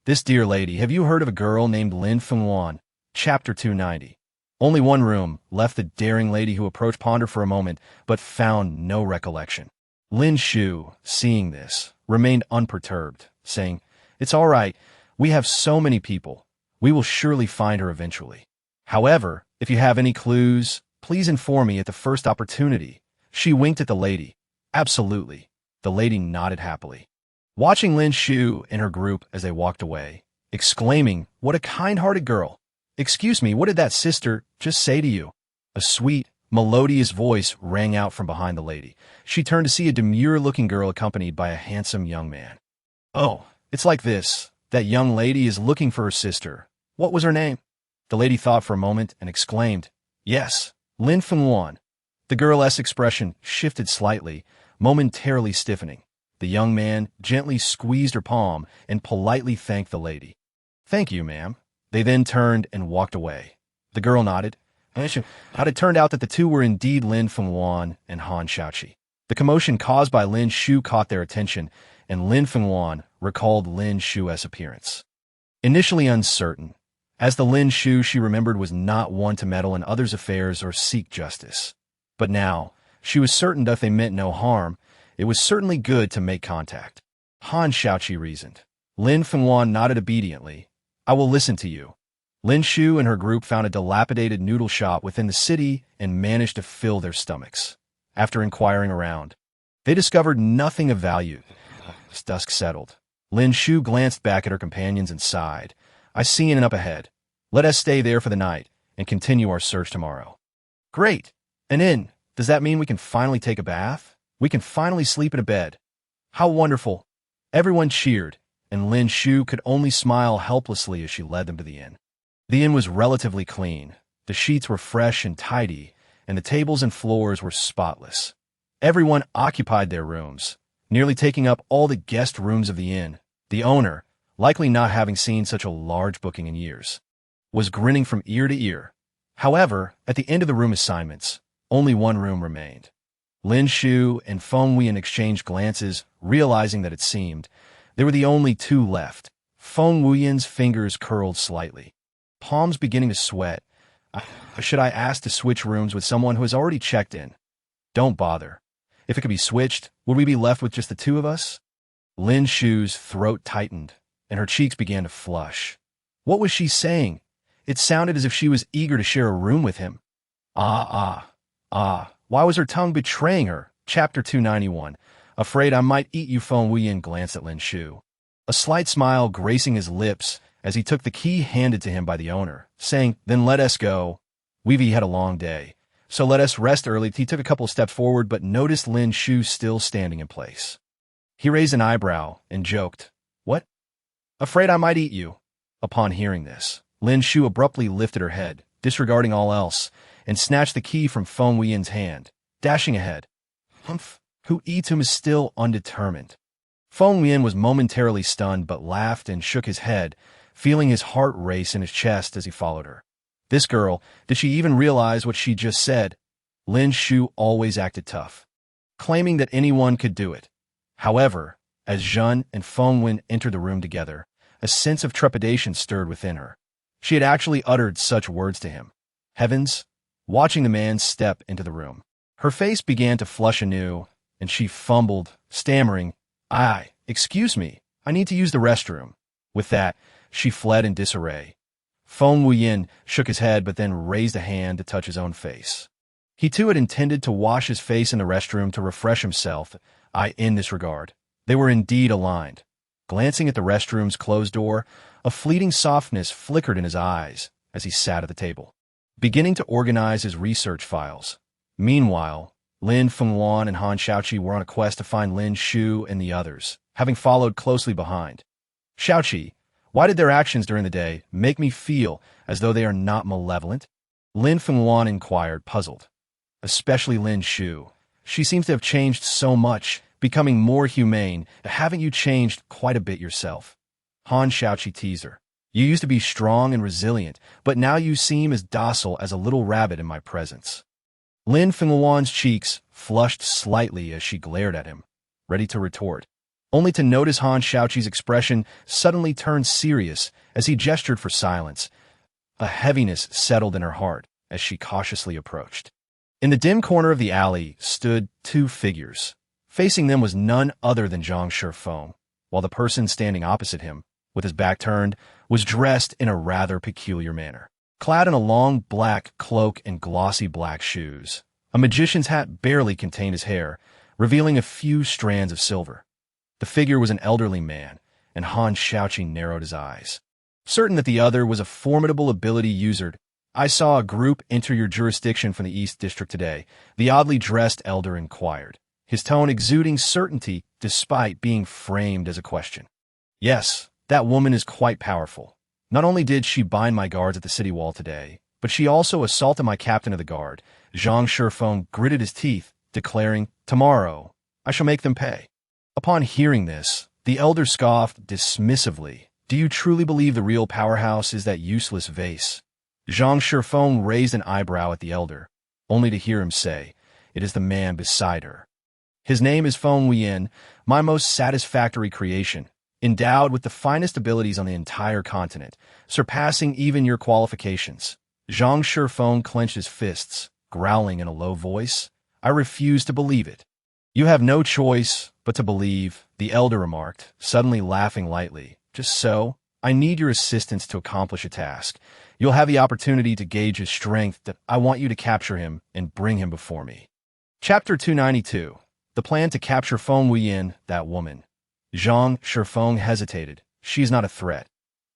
This dear lady, have you heard of a girl named Lin Feng Wuyan? Chapter 290. Only one room left the daring lady who approached ponder for a moment, but found no recollection. Lin Shu, seeing this, remained unperturbed, saying, "It's all right. We have so many people. We will surely find her eventually. However, if you have any clues, please inform me at the first opportunity." She winked at the lady. "Absolutely." The lady nodded happily, watching Lin Shu and her group as they walked away, exclaiming, "What a kind-hearted girl. Excuse me, what did that sister just say to you?" A sweet, melodious voice rang out from behind the lady. She turned to see a demure-looking girl accompanied by a handsome young man. "Oh, it's like this. That young lady is looking for her sister. What was her name?" The lady thought for a moment and exclaimed, "Yes, Lin Wuyan." The girl's expression shifted slightly, momentarily stiffening. The young man gently squeezed her palm and politely thanked the lady. "Thank you, ma'am." They then turned and walked away. The girl nodded. It turned out that the two were indeed Lin Wuyan and Han Shaoqi. The commotion caused by Lin Shu caught their attention, and Lin Wuyan recalled Lin Shu's appearance. Initially uncertain, as the Lin Shu she remembered was not one to meddle in others' affairs or seek justice. But now, she was certain that if they meant no harm, it was certainly good to make contact. Han Shaoqi reasoned. Lin Wuyan nodded obediently. "I will listen to you." Lin Shu and her group found a dilapidated noodle shop within the city and managed to fill their stomachs. After inquiring around, they discovered nothing of value. As dusk settled, Lin Shu glanced back at her companions and sighed. "I see an inn up ahead. Let us stay there for the night and continue our search tomorrow." "Great! An inn. Does that mean we can finally take a bath? We can finally sleep in a bed. How wonderful!" Everyone cheered, and Lin Shu could only smile helplessly as she led them to the inn. The inn was relatively clean. The sheets were fresh and tidy, and the tables and floors were spotless. Everyone occupied their rooms, nearly taking up all the guest rooms of the inn. The owner, likely not having seen such a large booking in years, was grinning from ear to ear. However, at the end of the room assignments, only one room remained. Lin Shu and Feng Wuyan exchanged glances, realizing that it seemed there were the only two left. Feng Wuyan's fingers curled slightly, palms beginning to sweat. Should I ask to switch rooms with someone who has already checked in?" "Don't bother. If it could be switched, would we be left with just the two of us?" Lin Shu's throat tightened, and her cheeks began to flush. What was she saying? It sounded as if she was eager to share a room with him. Why was her tongue betraying her? Chapter 291. "Afraid I might eat you." Feng Wuyan glanced at Lin Shu, a slight smile gracing his lips as he took the key handed to him by the owner, saying, "Then let us go. We've had a long day, so let us rest early." He took a couple steps forward but noticed Lin Shu still standing in place. He raised an eyebrow and joked, "What? Afraid I might eat you?" Upon hearing this, Lin Shu abruptly lifted her head, disregarding all else, and snatched the key from Feng Wuyan's hand, dashing ahead. "Humph, who eats whom is still undetermined." Feng Wuyan was momentarily stunned but laughed and shook his head, feeling his heart race in his chest as he followed her. This girl, did she even realize what she just said? Lin Shu always acted tough, claiming that anyone could do it. However, as Zhen and Feng Wuyan entered the room together, a sense of trepidation stirred within her. She had actually uttered such words to him. Heavens! Watching the man step into the room, her face began to flush anew, and she fumbled, stammering, Excuse me, I need to use the restroom." With that, she fled in disarray. Feng Wuyan shook his head but then raised a hand to touch his own face. He too had intended to wash his face in the restroom to refresh himself. In this regard, they were indeed aligned. Glancing at the restroom's closed door, a fleeting softness flickered in his eyes as he sat at the table, beginning to organize his research files. Meanwhile, Lin Wuyan and Han Shaoqi were on a quest to find Lin Shu and the others, having followed closely behind. "Shaoqi, why did their actions during the day make me feel as though they are not malevolent?" Lin Wuyan inquired, puzzled. "Especially Lin Shu. She seems to have changed so much, becoming more humane. Haven't you changed quite a bit yourself?" Han Shaoqi teased her. "You used to be strong and resilient, but now you seem as docile as a little rabbit in my presence." Lin Wuyan's cheeks flushed slightly as she glared at him, ready to retort, only to notice Han Shaoqi's expression suddenly turned serious as he gestured for silence. A heaviness settled in her heart as she cautiously approached. In the dim corner of the alley stood two figures. Facing them was none other than Zhang Shifeng. while the person standing opposite him, with his back turned, was dressed in a rather peculiar manner. Clad in a long black cloak and glossy black shoes, a magician's hat barely contained his hair, revealing a few strands of silver. The figure was an elderly man, and Han Shaoqi narrowed his eyes. Certain that the other was a formidable ability user, "I saw a group enter your jurisdiction from the East District today," the oddly dressed elder inquired, his tone exuding certainty despite being framed as a question. "Yes, that woman is quite powerful. Not only did she bind my guards at the city wall today, but she also assaulted my captain of the guard." Zhang Shifeng gritted his teeth, declaring, "Tomorrow, I shall make them pay." Upon hearing this, the elder scoffed dismissively. "Do you truly believe the real powerhouse is that useless vase?" Zhang Shifeng raised an eyebrow at the elder, only to hear him say, "It is the man beside her. His name is Feng Wuyan, my most satisfactory creation, endowed with the finest abilities on the entire continent, surpassing even your qualifications." Zhang Shifeng clenched his fists, growling in a low voice, "I refuse to believe it." "You have no choice but to believe," the elder remarked, suddenly laughing lightly. "Just so, I need your assistance to accomplish a task. You'll have the opportunity to gauge his strength. That I want you to capture him and bring him before me." Chapter 292. The plan to capture Feng Wuyan, that woman. Zhang Shifeng hesitated. "She's not a threat.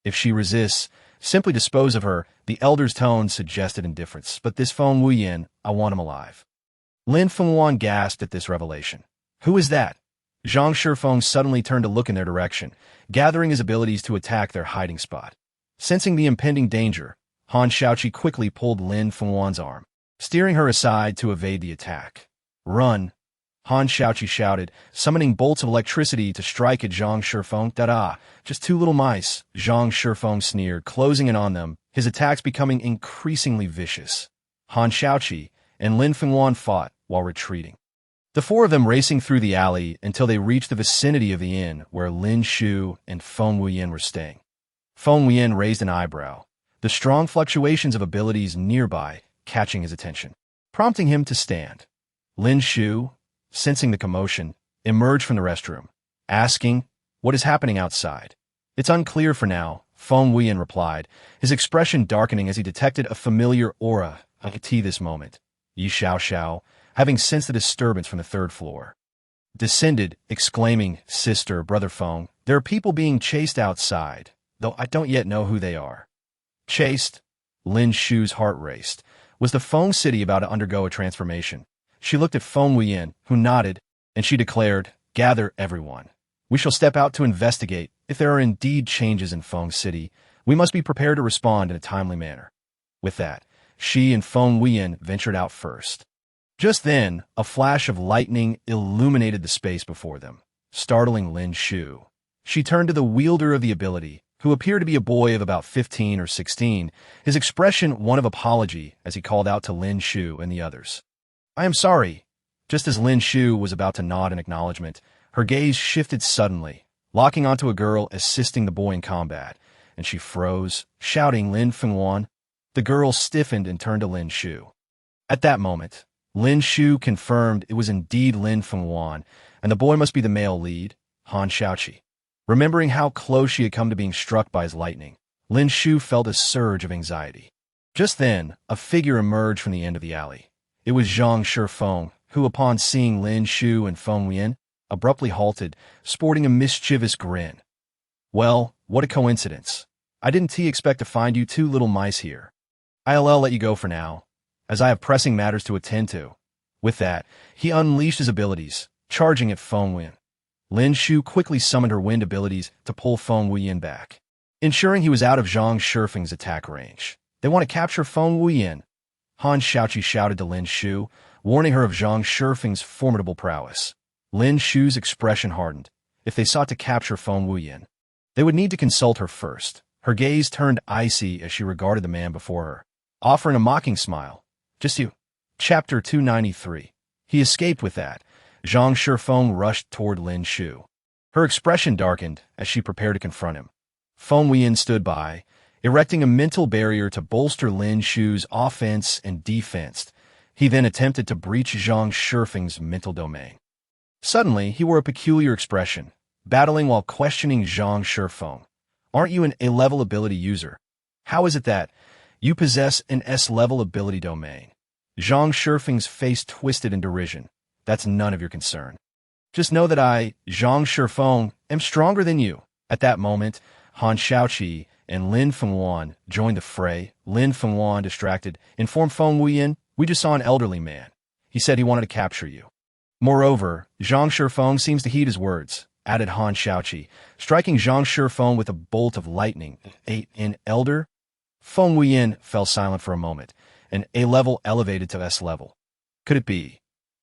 If she resists, simply dispose of her." The elder's tone suggested indifference. "But this Feng Wuyan, I want him alive." Lin Wuyan gasped at this revelation. "Who is that?" Zhang Shifeng suddenly turned to look in their direction, gathering his abilities to attack their hiding spot. Sensing the impending danger, Han Shaoqi quickly pulled Lin Wuyan's arm, steering her aside to evade the attack. "Run!" Han Shaoqi shouted, summoning bolts of electricity to strike at Zhang Shifeng. "Da-da, just two little mice," Zhang Shifeng sneered, closing in on them, his attacks becoming increasingly vicious. Han Shaoqi and Lin Wuyan fought while retreating, the four of them racing through the alley until they reached the vicinity of the inn where Lin Shu and Feng Wuyan were staying. Feng Wuyan raised an eyebrow, the strong fluctuations of abilities nearby catching his attention, prompting him to stand. Lin Shu, sensing the commotion, emerged from the restroom, asking, "What is happening outside?" "It's unclear for now," Feng Wuyan replied, his expression darkening as he detected a familiar aura of this moment. Yi Xiao Xiao, having sensed the disturbance from the third floor, descended, exclaiming, "Sister, Brother Feng, there are people being chased outside, though I don't yet know who they are." Chased? Lin Shu's heart raced. Was the Feng city about to undergo a transformation? She looked at Feng Wuyan, who nodded, and she declared, "Gather everyone. We shall step out to investigate. If there are indeed changes in Feng city, we must be prepared to respond in a timely manner." With that, she and Feng Wuyan ventured out first. Just then, a flash of lightning illuminated the space before them, startling Lin Shu. She turned to the wielder of the ability, who appeared to be a boy of about 15 or 16, his expression one of apology as he called out to Lin Shu and the others. "I am sorry." Just as Lin Shu was about to nod in acknowledgement, her gaze shifted suddenly, locking onto a girl assisting the boy in combat, and she froze, shouting, "Lin Wuyan." The girl stiffened and turned to Lin Shu. At that moment, Lin Shu confirmed it was indeed Lin Wuyan, and the boy must be the male lead, Han Shaoqi. Remembering how close she had come to being struck by his lightning, Lin Shu felt a surge of anxiety. Just then, a figure emerged from the end of the alley. It was Zhang Shifeng, who, upon seeing Lin Shu and Feng Wuyan, abruptly halted, sporting a mischievous grin. "Well, what a coincidence. I didn't expect to find you two little mice here. I'll let you go for now, as I have pressing matters to attend to." With that, he unleashed his abilities, charging at Feng Wuyan. Lin Shu quickly summoned her wind abilities to pull Feng Wuyan back, ensuring he was out of Zhang Shifeng's attack range. "They want to capture Feng Wuyan," Han Shaoqi shouted to Lin Shu, warning her of Zhang Shifeng's formidable prowess. Lin Shu's expression hardened. If they sought to capture Feng Wuyan, they would need to consult her first. Her gaze turned icy as she regarded the man before her, offering a mocking smile. "Just you." Chapter 293. He escaped with that. Zhang Shifeng rushed toward Lin Shu. Her expression darkened as she prepared to confront him. Feng Wuyan stood by, erecting a mental barrier to bolster Lin Shu's offense and defense. He then attempted to breach Zhang Shifeng's mental domain. Suddenly, he wore a peculiar expression, battling while questioning Zhang Shifeng. Aren't you an A-level ability user? How is it that you possess an S-level ability domain? Zhang Shifeng's face twisted in derision. That's none of your concern. Just know that I, Zhang Shifeng, am stronger than you. At that moment, Han Shaoqi and Lin Wuyan joined the fray. Lin Wuyan, distracted, informed Feng Wuyan, "We just saw an elderly man. He said he wanted to capture you." Moreover, Zhang Shifeng seems to heed his words, added Han Shaoqi, striking Zhang Shifeng with a bolt of lightning. An elder? Feng Wuyan fell silent for a moment, and A-level elevated to S-level. Could it be?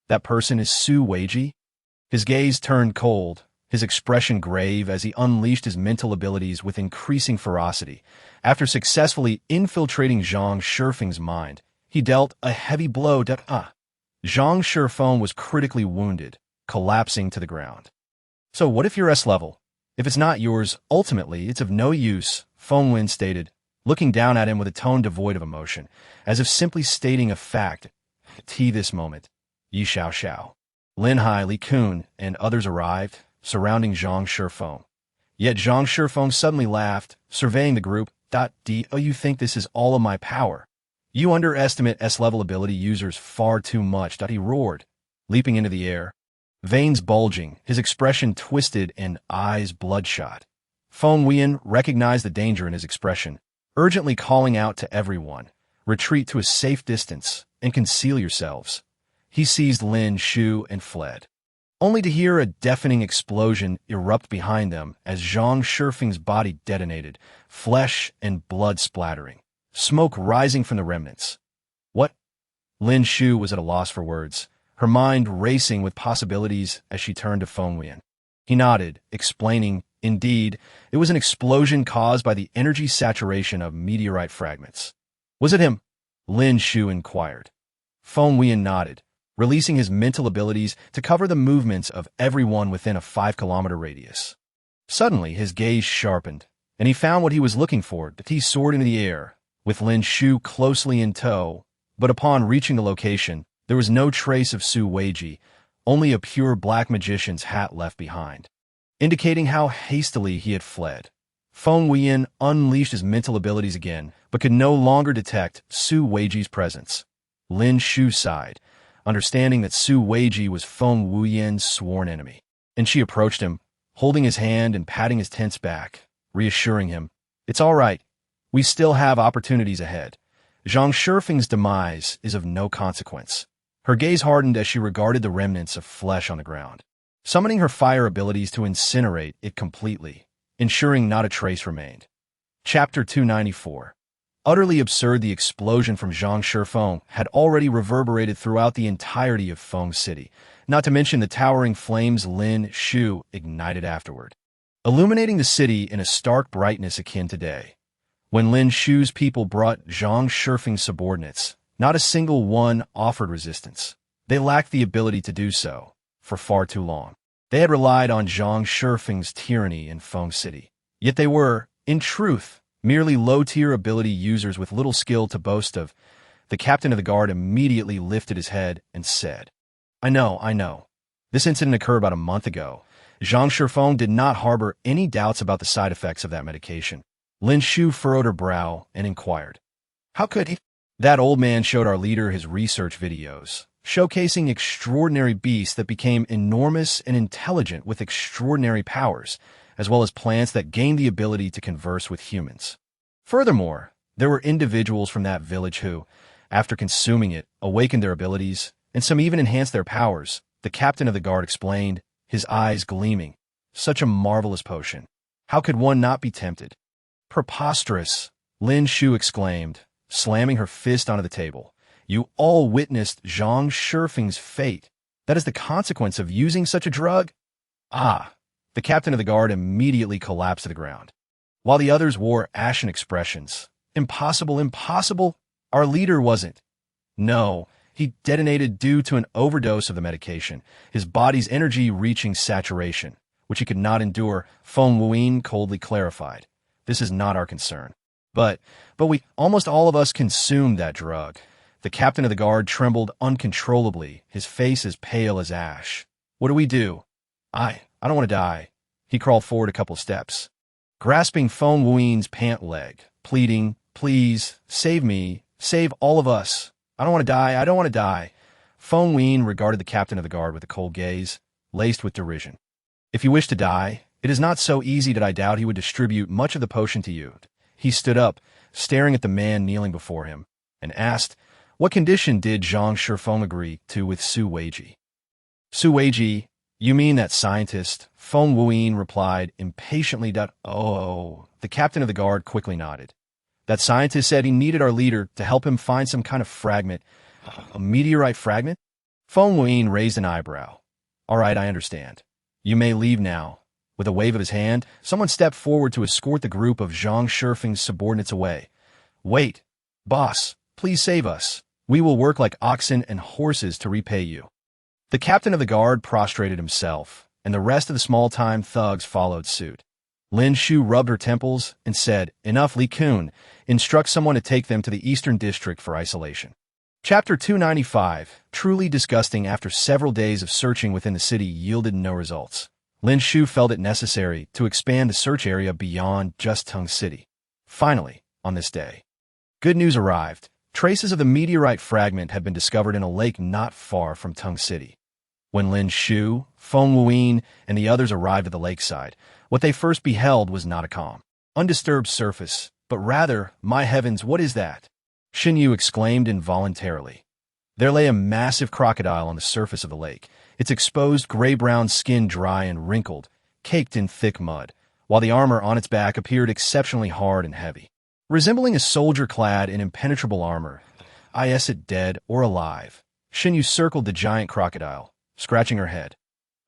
That person is Su Weiji? His gaze turned cold, his expression grave as he unleashed his mental abilities with increasing ferocity. After successfully infiltrating Zhang Shifeng's mind, he dealt a heavy blow to Zhang Shifeng was critically wounded, collapsing to the ground. So what if you're S-level? If it's not yours, ultimately, it's of no use, Feng Wuyan stated, looking down at him with a tone devoid of emotion, as if simply stating a fact. This moment, Yi Xiao Xiao, Lin Hai, Li Kun, and others arrived, surrounding Zhang Shifeng. Yet Zhang Shifeng suddenly laughed, surveying the group. "Oh, you think this is all of my power? You underestimate S-level ability users far too much," he roared, leaping into the air. Veins bulging, his expression twisted and eyes bloodshot. Feng Wuyan recognized the danger in his expression, urgently calling out to everyone, "Retreat to a safe distance and conceal yourselves." He seized Lin Shu and fled, only to hear a deafening explosion erupt behind them as Zhang Shifeng's body detonated, flesh and blood splattering, smoke rising from the remnants. What? Lin Shu was at a loss for words, her mind racing with possibilities as she turned to Feng Wuyan. He nodded, explaining, "Indeed, it was an explosion caused by the energy saturation of meteorite fragments." "Was it him?" Lin Shu inquired. Feng Wuyan nodded, releasing his mental abilities to cover the movements of everyone within a 5-kilometer radius. Suddenly, his gaze sharpened, and he found what he was looking for. He soared into the air, with Lin Shu closely in tow, but upon reaching the location, there was no trace of Su Weiji, only a pure black magician's hat left behind, indicating how hastily he had fled. Feng Wuyan unleashed his mental abilities again, but could no longer detect Su Weiji's presence. Lin Shu sighed, understanding that Su Weiji was Feng Wuyan's sworn enemy, and she approached him, holding his hand and patting his tense back, reassuring him, "It's all right. We still have opportunities ahead. Zhang Shifeng's demise is of no consequence." Her gaze hardened as she regarded the remnants of flesh on the ground, summoning her fire abilities to incinerate it completely, ensuring not a trace remained. Chapter 294. Utterly absurd, the explosion from Zhang Shifeng had already reverberated throughout the entirety of Feng City, not to mention the towering flames Lin Shu ignited afterward, illuminating the city in a stark brightness akin to day. When Lin Shu's people brought Zhang Shifeng's subordinates, not a single one offered resistance. They lacked the ability to do so, for far too long. They had relied on Zhang Shifeng's tyranny in Feng City. Yet they were, in truth, merely low-tier ability users with little skill to boast of. The captain of the guard immediately lifted his head and said, I know. This incident occurred about a month ago. Zhang Shifeng did not harbor any doubts about the side effects of that medication." Lin Shu furrowed her brow and inquired, "How could he?" "That old man showed our leader his research videos, showcasing extraordinary beasts that became enormous and intelligent with extraordinary powers, as well as plants that gained the ability to converse with humans. Furthermore, there were individuals from that village who, after consuming it, awakened their abilities, and some even enhanced their powers," the captain of the guard explained, his eyes gleaming. "Such a marvelous potion. How could one not be tempted?" "Preposterous," Lin Shu exclaimed, slamming her fist onto the table. "You all witnessed Zhang Shifeng's fate. That is the consequence of using such a drug?" "Ah!" The captain of the guard immediately collapsed to the ground, while the others wore ashen expressions. Impossible. Our leader wasn't." "No, he detonated due to an overdose of the medication, his body's energy reaching saturation, which he could not endure," Feng Wuyan coldly clarified. "This is not our concern." But we, almost all of us, consumed that drug." The captain of the guard trembled uncontrollably, his face as pale as ash. "What do we do?" I don't want to die." He crawled forward a couple steps, grasping Feng Wuyan's pant leg, pleading, "Please, save me, save all of us. I don't want to die, I don't want to die." Feng Wuyan regarded the captain of the guard with a cold gaze, laced with derision. "If you wish to die, it is not so easy that I doubt he would distribute much of the potion to you." He stood up, staring at the man kneeling before him, and asked, "What condition did Zhang Shifeng agree to with Su Weiji?" "Su Weiji? You mean that scientist?" Feng Wuyan replied impatiently. "Oh." The captain of the guard quickly nodded. "That scientist said he needed our leader to help him find some kind of fragment." "A meteorite fragment?" Feng Wuyan raised an eyebrow. "All right, I understand. You may leave now." With a wave of his hand, someone stepped forward to escort the group of Zhang Shifeng's subordinates away. "Wait, boss, please save us. We will work like oxen and horses to repay you." The captain of the guard prostrated himself, and the rest of the small-time thugs followed suit. Lin Shu rubbed her temples and said, "Enough, Li Kun. Instruct someone to take them to the Eastern District for isolation." Chapter 295, truly disgusting. After several days of searching within the city yielded no results. Lin Shu felt it necessary to expand the search area beyond just Tung City. Finally, on this day, good news arrived. Traces of the meteorite fragment had been discovered in a lake not far from Tung City. When Lin Shu, Feng Wuyan, and the others arrived at the lakeside, what they first beheld was not a calm, undisturbed surface, but rather, "My heavens, what is that?" Xin Yu exclaimed involuntarily. There lay a massive crocodile on the surface of the lake, its exposed gray-brown skin dry and wrinkled, caked in thick mud, while the armor on its back appeared exceptionally hard and heavy. Resembling a soldier clad in impenetrable armor, is it dead or alive? Xin Yu circled the giant crocodile, scratching her head.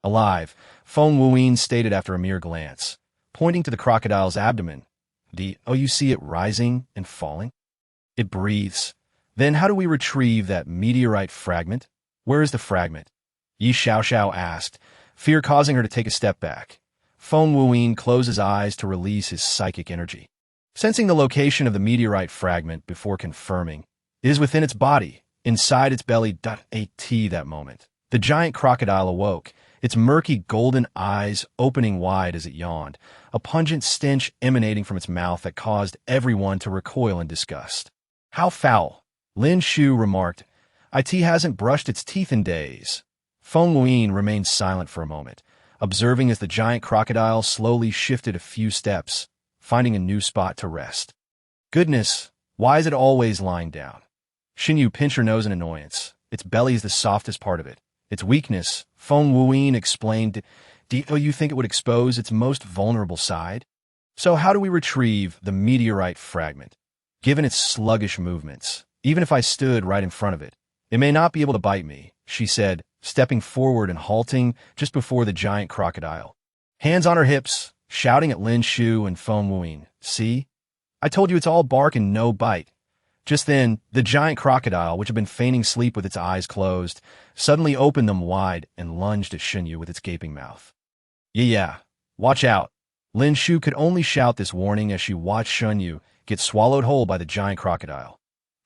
"Alive," Feng Wuyan stated after a mere glance, pointing to the crocodile's abdomen. You see it rising and falling? It breathes. Then how do we retrieve that meteorite fragment? Where is the fragment? Yi Xiaoxiao asked, fear causing her to take a step back. Feng Wuyan closed his eyes to release his psychic energy. Sensing the location of the meteorite fragment before confirming, it is within its body, inside its belly. At that moment, the giant crocodile awoke, its murky golden eyes opening wide as it yawned, a pungent stench emanating from its mouth that caused everyone to recoil in disgust. "How foul," Lin Shu remarked. "It hasn't brushed its teeth in days." Feng Wuyan remained silent for a moment, observing as the giant crocodile slowly shifted a few steps, finding a new spot to rest. "Goodness, why is it always lying down?" Xin Yu pinched her nose in annoyance. "Its belly is the softest part of it. Its weakness," Feng Wuyan explained. "Do you think it would expose its most vulnerable side? So how do we retrieve the meteorite fragment? Given its sluggish movements, even if I stood right in front of it, it may not be able to bite me," she said, stepping forward and halting just before the giant crocodile. Hands on her hips, shouting at Lin Shu and Feng Wuyan. "See? I told you it's all bark and no bite." Just then, the giant crocodile, which had been feigning sleep with its eyes closed, suddenly opened them wide and lunged at Xin Yu with its gaping mouth. Yeah, watch out." Lin Shu could only shout this warning as she watched Xin Yu get swallowed whole by the giant crocodile.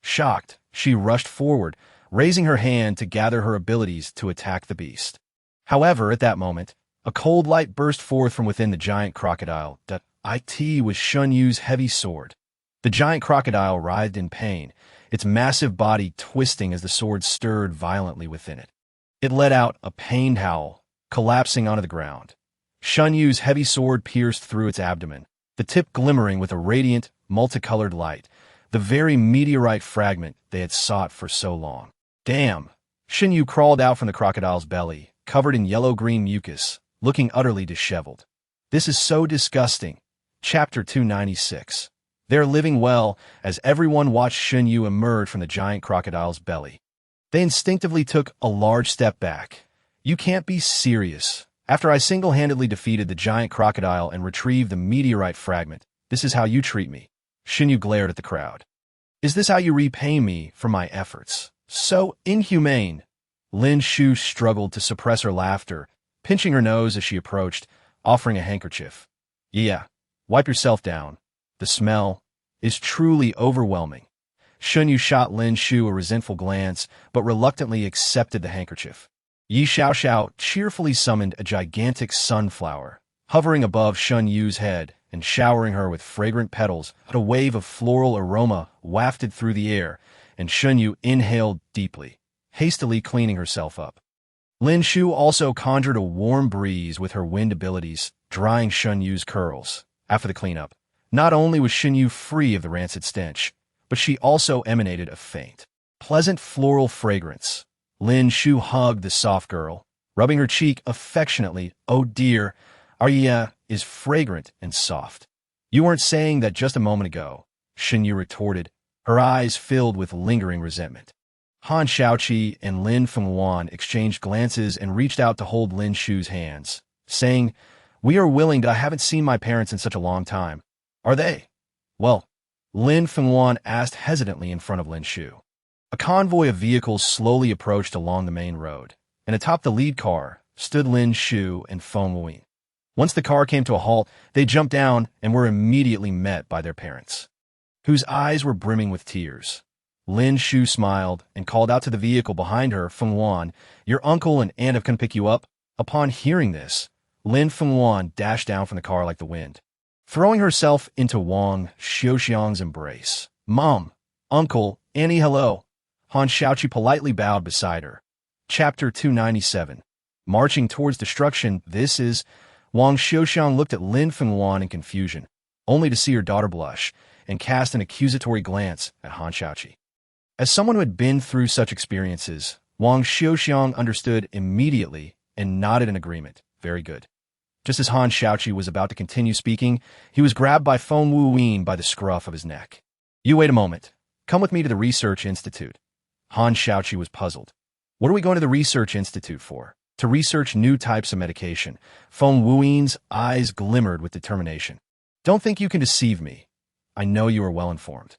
Shocked, she rushed forward, raising her hand to gather her abilities to attack the beast. However, at that moment, a cold light burst forth from within the giant crocodile. It was Xin Yu's heavy sword. The giant crocodile writhed in pain, its massive body twisting as the sword stirred violently within it. It let out a pained howl, collapsing onto the ground. Xin Yu's heavy sword pierced through its abdomen, the tip glimmering with a radiant, multicolored light, the very meteorite fragment they had sought for so long. "Damn!" Xin Yu crawled out from the crocodile's belly, covered in yellow-green mucus, looking utterly disheveled. "This is so disgusting." Chapter 296. They're living well as everyone watched Xin Yu emerge from the giant crocodile's belly. They instinctively took a large step back. "You can't be serious. After I single-handedly defeated the giant crocodile and retrieved the meteorite fragment, this is how you treat me." Xin Yu glared at the crowd. "Is this how you repay me for my efforts? So inhumane." Lin Shu struggled to suppress her laughter, pinching her nose as she approached, offering a handkerchief. "Yeah, wipe yourself down. The smell is truly overwhelming." Xin Yu shot Lin Shu a resentful glance, but reluctantly accepted the handkerchief. Yi Xiaoxiao cheerfully summoned a gigantic sunflower, hovering above Shun Yu's head and showering her with fragrant petals. A wave of floral aroma wafted through the air, and Shun Yu inhaled deeply, hastily cleaning herself up. Lin Shu also conjured a warm breeze with her wind abilities, drying Shun Yu's curls. After the cleanup, not only was Shun Yu free of the rancid stench, but she also emanated a faint, pleasant floral fragrance. Lin Shu hugged the soft girl, rubbing her cheek affectionately. "Oh dear, Arya is fragrant and soft." "You weren't saying that just a moment ago," Shun Yu retorted, her eyes filled with lingering resentment. Han Shaoqi and Lin Feng Wuyan exchanged glances and reached out to hold Lin Shu's hands, saying, "We are willing to. I haven't seen my parents in such a long time." "Are they?" "Well," Lin Feng Wuyan asked hesitantly in front of Lin Shu. A convoy of vehicles slowly approached along the main road, and atop the lead car stood Lin Shu and Feng Wuyan. Once the car came to a halt, they jumped down and were immediately met by their parents, whose eyes were brimming with tears. Lin Shu smiled and called out to the vehicle behind her. "Feng Wuyan, your uncle and aunt have come pick you up." Upon hearing this, Lin Feng Wuyan dashed down from the car like the wind, throwing herself into Wang Xiuxiang's embrace. "Mom, Uncle, Annie, hello." Han Shaoqi politely bowed beside her. Chapter 297. Marching towards destruction. This is... Wang Xiuxiang looked at Lin Feng Wuyan in confusion, only to see her daughter blush and cast an accusatory glance at Han Shaoqi. As someone who had been through such experiences, Wang Xiuxiang understood immediately and nodded in agreement. Very good. Just as Han Shaoqi was about to continue speaking, he was grabbed by Feng Wuyan by the scruff of his neck. "You wait a moment. Come with me to the Research Institute." Han Shaoqi was puzzled. "What are we going to the Research Institute for?" "To research new types of medication." Feng Wuyan's eyes glimmered with determination. "Don't think you can deceive me. I know you are well informed."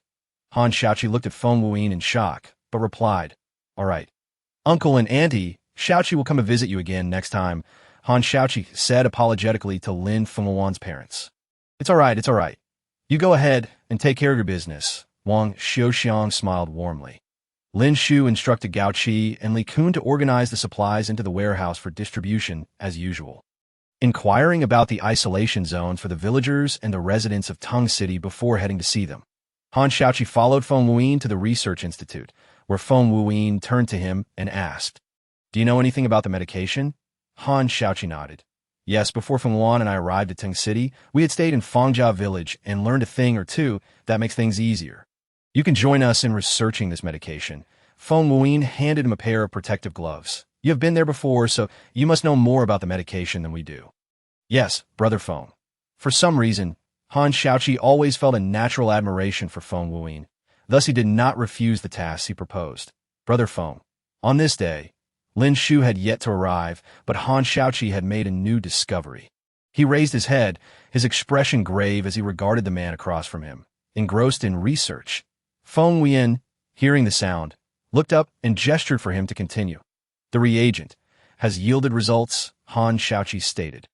Han Shaoqi looked at Feng Wuyan in shock, but replied, "All right. Uncle and Auntie Shaoqi will come to visit you again next time," Han Shaoqi said apologetically to Lin Feng Wuyan's parents. It's all right. You go ahead and take care of your business." Wang Xiuxiang smiled warmly. Lin Shu instructed Gao Qi and Li Kun to organize the supplies into the warehouse for distribution as usual, inquiring about the isolation zones for the villagers and the residents of Tung City before heading to see them. Han Shaoqi followed Feng Wuyan to the Research Institute, where Feng Wuyan turned to him and asked, "Do you know anything about the medication?" Han Shaoqi nodded. "Yes, before Feng Wuyan and I arrived at Tung City, we had stayed in Fangjia Village and learned a thing or two that makes things easier. You can join us in researching this medication." Feng Wuyan handed him a pair of protective gloves. "You have been there before, so you must know more about the medication than we do." "Yes, Brother Feng." For some reason, Han Shaoqi always felt a natural admiration for Feng Wuyan. Thus he did not refuse the tasks he proposed. "Brother Feng." On this day, Lin Shu had yet to arrive, but Han Shaoqi had made a new discovery. He raised his head, his expression grave as he regarded the man across from him, engrossed in research. Feng Wuyan, hearing the sound, looked up and gestured for him to continue. "The reagent has yielded results," Han Shaoqi stated,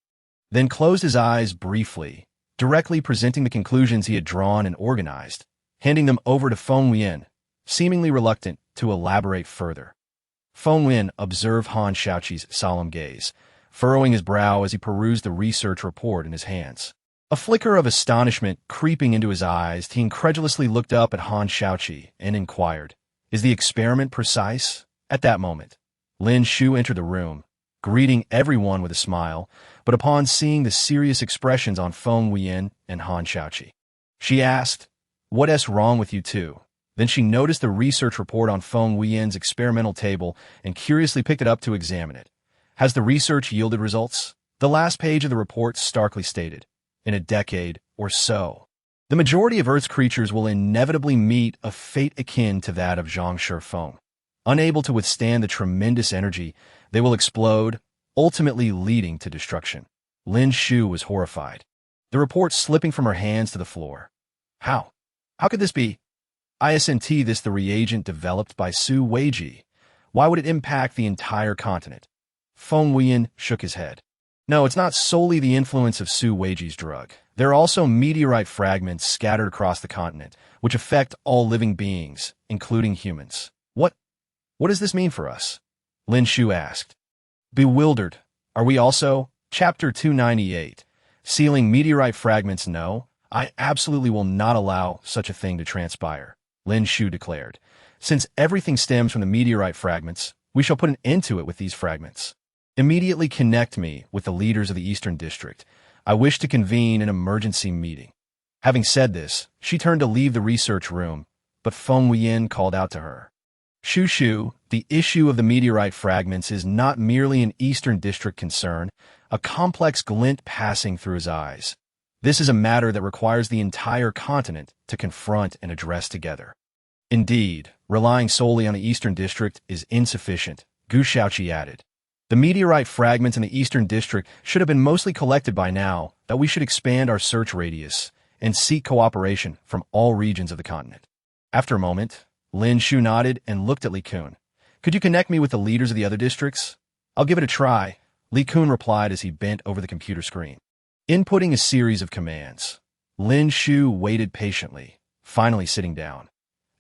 then closed his eyes briefly, directly presenting the conclusions he had drawn and organized, handing them over to Feng Wuyan, seemingly reluctant to elaborate further. Feng Wuyan observed Han Shaoqi's solemn gaze, furrowing his brow as he perused the research report in his hands. A flicker of astonishment creeping into his eyes, he incredulously looked up at Han Shaoqi and inquired, "Is the experiment precise?" At that moment, Lin Shu entered the room, greeting everyone with a smile, but upon seeing the serious expressions on Feng Wuyan and Han Shaoqi, she asked, "What's wrong with you two?" Then she noticed the research report on Feng Wuyan's experimental table and curiously picked it up to examine it. "Has the research yielded results?" The last page of the report starkly stated, "In a decade or so, the majority of Earth's creatures will inevitably meet a fate akin to that of Zhang Shifeng. Unable to withstand the tremendous energy, they will explode, ultimately leading to destruction." Lin Shu was horrified, the report slipping from her hands to the floor. How could this be? Isn't this the reagent developed by Su Weiji? Why would it impact the entire continent? Feng Wuyan shook his head. "No, it's not solely the influence of Su Weiji's drug. There are also meteorite fragments scattered across the continent, which affect all living beings, including humans." What does this mean for us?" Lin Shu asked. Bewildered, "Are we also?" Chapter 298. Sealing meteorite fragments, no. I absolutely will not allow such a thing to transpire, Lin Shu declared. Since everything stems from the meteorite fragments, we shall put an end to it with these fragments. Immediately connect me with the leaders of the Eastern District. I wish to convene an emergency meeting. Having said this, she turned to leave the research room, but Feng Wuyan called out to her. Shu, the issue of the meteorite fragments is not merely an Eastern District concern, a complex glint passing through his eyes. This is a matter that requires the entire continent to confront and address together. Indeed, relying solely on the Eastern District is insufficient, Gu Shaoqi added. The meteorite fragments in the Eastern District should have been mostly collected by now, that we should expand our search radius and seek cooperation from all regions of the continent. After a moment, Lin Shu nodded and looked at Li Kun. Could you connect me with the leaders of the other districts? I'll give it a try, Li Kun replied as he bent over the computer screen. Inputting a series of commands, Lin Shu waited patiently, finally sitting down.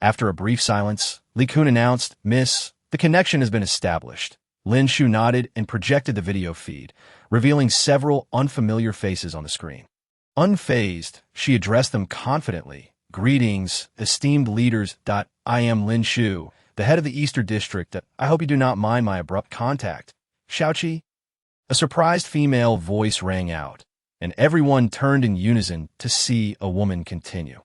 After a brief silence, Li Kun announced, Miss, the connection has been established. Lin Shu nodded and projected the video feed, revealing several unfamiliar faces on the screen. Unfazed, she addressed them confidently. Greetings, esteemed leaders. I am Lin Shu, the head of the Eastern District. I hope you do not mind my abrupt contact. Shaoqi? A surprised female voice rang out, and everyone turned in unison to see a woman continue.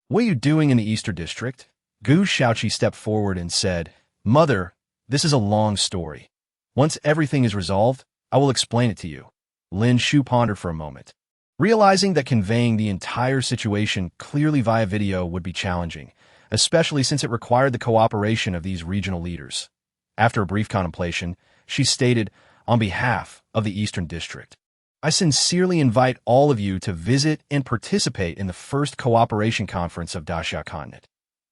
What are you doing in the Eastern District? Gu Shaoqi stepped forward and said, Mother, this is a long story. Once everything is resolved, I will explain it to you. Lin Shu pondered for a moment. Realizing that conveying the entire situation clearly via video would be challenging, especially since it required the cooperation of these regional leaders. After a brief contemplation, she stated, on behalf of the Eastern District, I sincerely invite all of you to visit and participate in the first cooperation conference of Daxia Continent.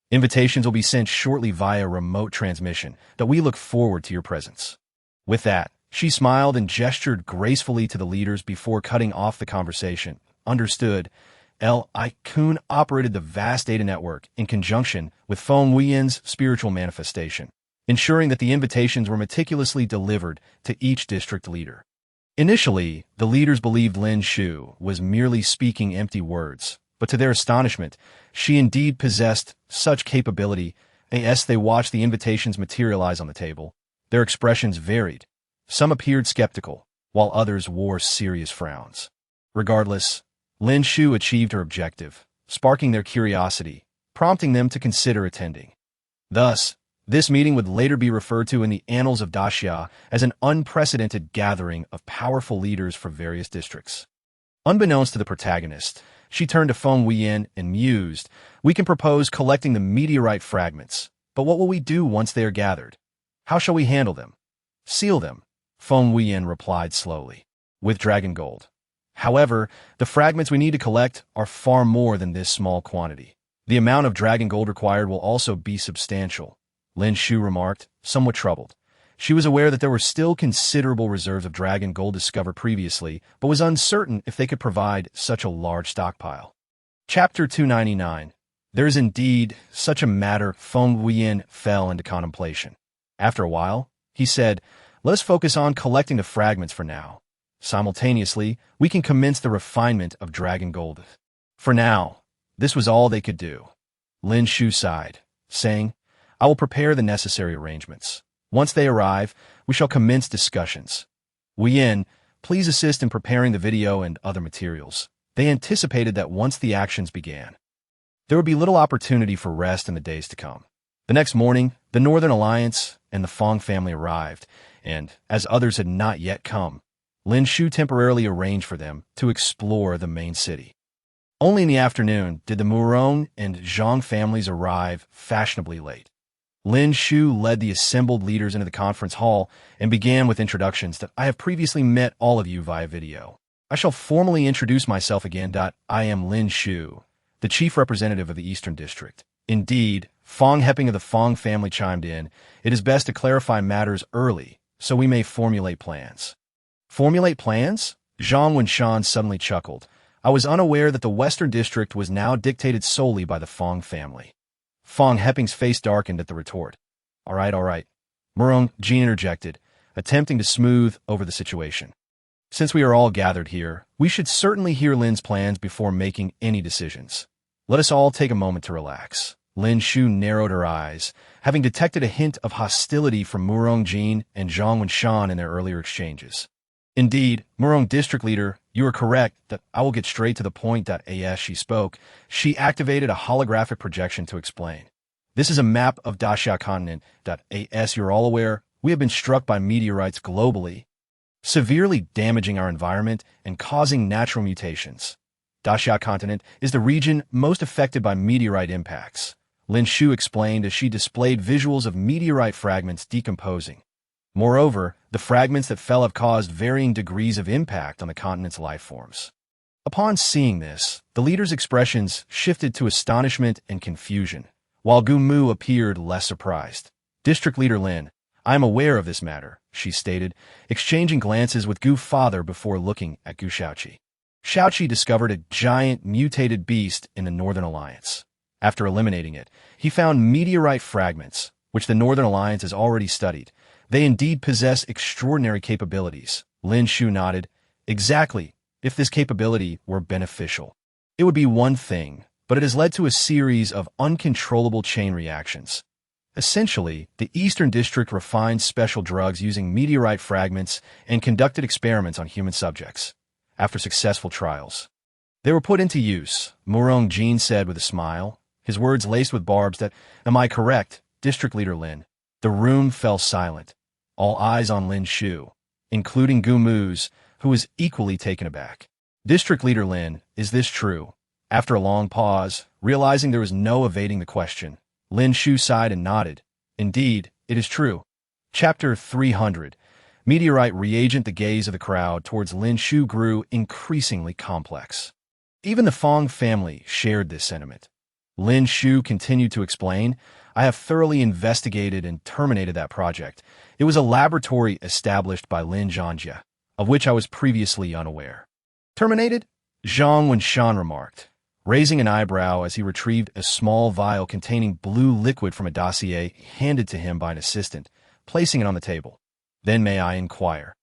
Invitations will be sent shortly via remote transmission, that we look forward to your presence. With that, she smiled and gestured gracefully to the leaders before cutting off the conversation. Understood. Li Kun operated the vast data network in conjunction with Feng Wuyan's spiritual manifestation, ensuring that the invitations were meticulously delivered to each district leader. Initially, the leaders believed Lin Shu was merely speaking empty words, but to their astonishment, she indeed possessed such capability. As they watched the invitations materialize on the table, their expressions varied. Some appeared skeptical, while others wore serious frowns. Regardless, Lin Shu achieved her objective, sparking their curiosity, prompting them to consider attending. Thus, this meeting would later be referred to in the annals of Daxia as an unprecedented gathering of powerful leaders for various districts. Unbeknownst to the protagonist, she turned to Feng Wuyan and mused, we can propose collecting the meteorite fragments, but what will we do once they are gathered? How shall we handle them? Seal them, Feng Wuyan replied slowly, with dragon gold. However, the fragments we need to collect are far more than this small quantity. The amount of dragon gold required will also be substantial, Lin Shu remarked, somewhat troubled. She was aware that there were still considerable reserves of dragon gold discovered previously, but was uncertain if they could provide such a large stockpile. Chapter 299. There is indeed such a matter. Feng Wuyan fell into contemplation. After a while, he said, let us focus on collecting the fragments for now. Simultaneously, we can commence the refinement of dragon gold. For now, this was all they could do. Lin Shu sighed, saying, I will prepare the necessary arrangements. Once they arrive, we shall commence discussions. Wuyan, please assist in preparing the video and other materials. They anticipated that once the actions began, there would be little opportunity for rest in the days to come. The next morning, the Northern Alliance and the Feng family arrived, and, as others had not yet come, Lin Shu temporarily arranged for them to explore the main city. Only in the afternoon did the Murong and Zhang families arrive fashionably late. Lin Shu led the assembled leaders into the conference hall and began with introductions that I have previously met all of you via video. I shall formally introduce myself again. I am Lin Shu, the chief representative of the Eastern District. Indeed, Feng Heping of the Feng family chimed in, it is best to clarify matters early, so we may formulate plans. Formulate plans? Zhang Wenshan suddenly chuckled. I was unaware that the Western District was now dictated solely by the Feng family. Feng Heping's face darkened at the retort. All right. Murong Jin interjected, attempting to smooth over the situation. Since we are all gathered here, we should certainly hear Lin's plans before making any decisions. Let us all take a moment to relax. Lin Shu narrowed her eyes, having detected a hint of hostility from Murong Jin and Zhang Wenshan in their earlier exchanges. Indeed, Murong District Leader, you are correct that I will get straight to the point. As she spoke, she activated a holographic projection to explain. This is a map of Daxia continent. As you're all aware, we have been struck by meteorites globally, severely damaging our environment and causing natural mutations. Daxia continent is the region most affected by meteorite impacts, Lin Shu explained as she displayed visuals of meteorite fragments decomposing. Moreover, the fragments that fell have caused varying degrees of impact on the continent's life forms. Upon seeing this, the leader's expressions shifted to astonishment and confusion, while Gu Mu appeared less surprised. District Leader Lin, I am aware of this matter, she stated, exchanging glances with Gu Father before looking at Gu Shaoqi. Shaoqi discovered a giant mutated beast in the Northern Alliance. After eliminating it, he found meteorite fragments, which the Northern Alliance has already studied. They indeed possess extraordinary capabilities. Lin Shu nodded. Exactly. If this capability were beneficial, it would be one thing, but it has led to a series of uncontrollable chain reactions. Essentially, the Eastern District refined special drugs using meteorite fragments and conducted experiments on human subjects. After successful trials, they were put into use, Murong Jin said with a smile, his words laced with barbs. Am I correct, District Leader Lin? The room fell silent, all eyes on Lin Shu, including Gu Mu's, who was equally taken aback. District Leader Lin, is this true? After a long pause, realizing there was no evading the question, Lin Shu sighed and nodded. Indeed, it is true. Chapter 300. Meteorite reagent. The gaze of the crowd towards Lin Shu grew increasingly complex. Even the Feng family shared this sentiment. Lin Shu continued to explain, I have thoroughly investigated and terminated that project. It was a laboratory established by Lin Zhangjia, of which I was previously unaware. Terminated? Zhang Wenshan remarked, raising an eyebrow as he retrieved a small vial containing blue liquid from a dossier handed to him by an assistant, placing it on the table. Then may I inquire?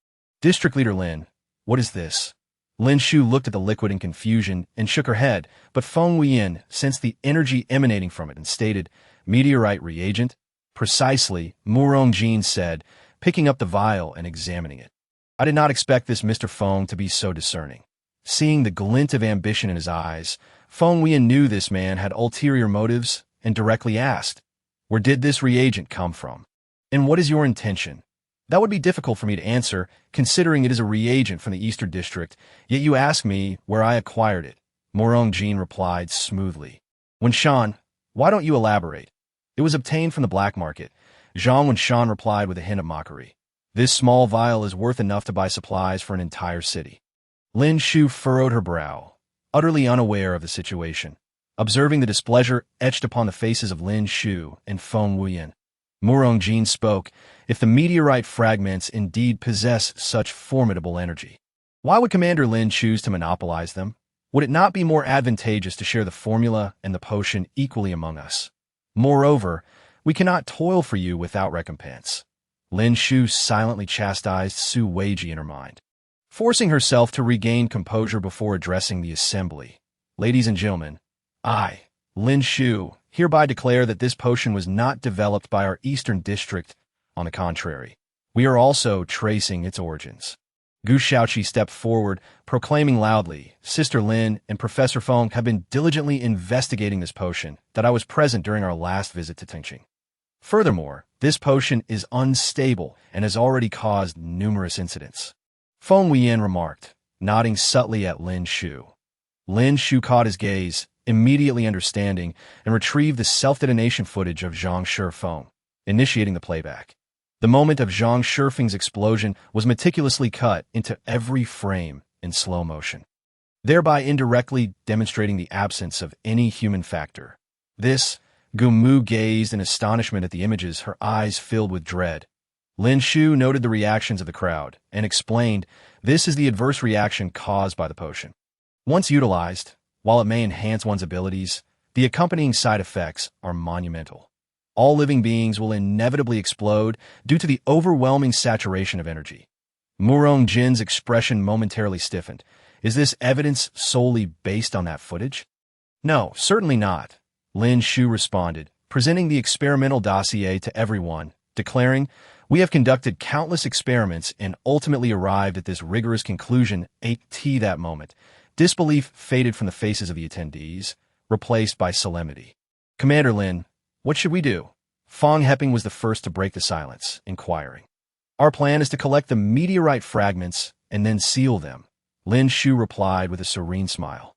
District Leader Lin, what is this? Lin Shu looked at the liquid in confusion and shook her head, but Feng Wuyan sensed the energy emanating from it and stated, meteorite reagent? Precisely, Murong Jin said, picking up the vial and examining it. I did not expect this Mr. Feng to be so discerning. Seeing the glint of ambition in his eyes, Feng Wuyan knew this man had ulterior motives and directly asked, where did this reagent come from? And what is your intention? That would be difficult for me to answer, considering it is a reagent from the Eastern District, yet you ask me where I acquired it. Murong Jin replied smoothly. Wenshan, why don't you elaborate? It was obtained from the black market. Zhang Wenshan replied with a hint of mockery. This small vial is worth enough to buy supplies for an entire city. Lin Shu furrowed her brow, utterly unaware of the situation, observing the displeasure etched upon the faces of Lin Shu and Feng Wuyan. Murong Jin spoke, if the meteorite fragments indeed possess such formidable energy, why would Commander Lin choose to monopolize them? Would it not be more advantageous to share the formula and the potion equally among us? Moreover, we cannot toil for you without recompense. Lin Shu silently chastised Su Weiji in her mind, forcing herself to regain composure before addressing the assembly. Ladies and gentlemen, I, Lin Shu, hereby declare that this potion was not developed by our Eastern District. On the contrary, we are also tracing its origins. Gu Shaoqi stepped forward, proclaiming loudly, Sister Lin and Professor Feng have been diligently investigating this potion that I was present during our last visit to Tingqing. Furthermore, this potion is unstable and has already caused numerous incidents. Feng Wuyan remarked, nodding subtly at Lin Shu. Lin Shu caught his gaze, immediately understanding, and retrieved the self-detonation footage of Zhang Shifeng, initiating the playback. The moment of Zhang Shifeng's explosion was meticulously cut into every frame in slow motion, thereby indirectly demonstrating the absence of any human factor. This, Gu Mu gazed in astonishment at the images, her eyes filled with dread. Lin Shu noted the reactions of the crowd and explained, this is the adverse reaction caused by the potion. Once utilized, while it may enhance one's abilities, the accompanying side effects are monumental. All living beings will inevitably explode due to the overwhelming saturation of energy. Murong Jin's expression momentarily stiffened. Is this evidence solely based on that footage? No, certainly not, Lin Shu responded, presenting the experimental dossier to everyone, declaring, "We have conducted countless experiments and ultimately arrived at this rigorous conclusion." At that moment, disbelief faded from the faces of the attendees, replaced by solemnity. "Commander Lin, what should we do?" Feng Heping was the first to break the silence, inquiring. "Our plan is to collect the meteorite fragments and then seal them," Lin Shu replied with a serene smile.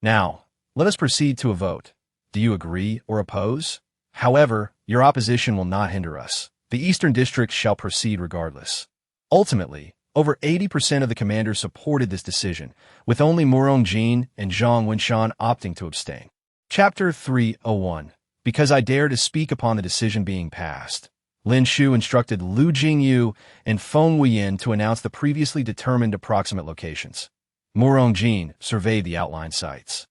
"Now, let us proceed to a vote. Do you agree or oppose? However, your opposition will not hinder us. The Eastern District shall proceed regardless." Ultimately, over 80% of the commanders supported this decision, with only Murong Jin and Zhang Wenshan opting to abstain. Chapter 301. Because I dare to speak upon the decision being passed. Lin Shu instructed Lu Jingyu and Feng Wuyan to announce the previously determined approximate locations. Murong Jin surveyed the outlying sites.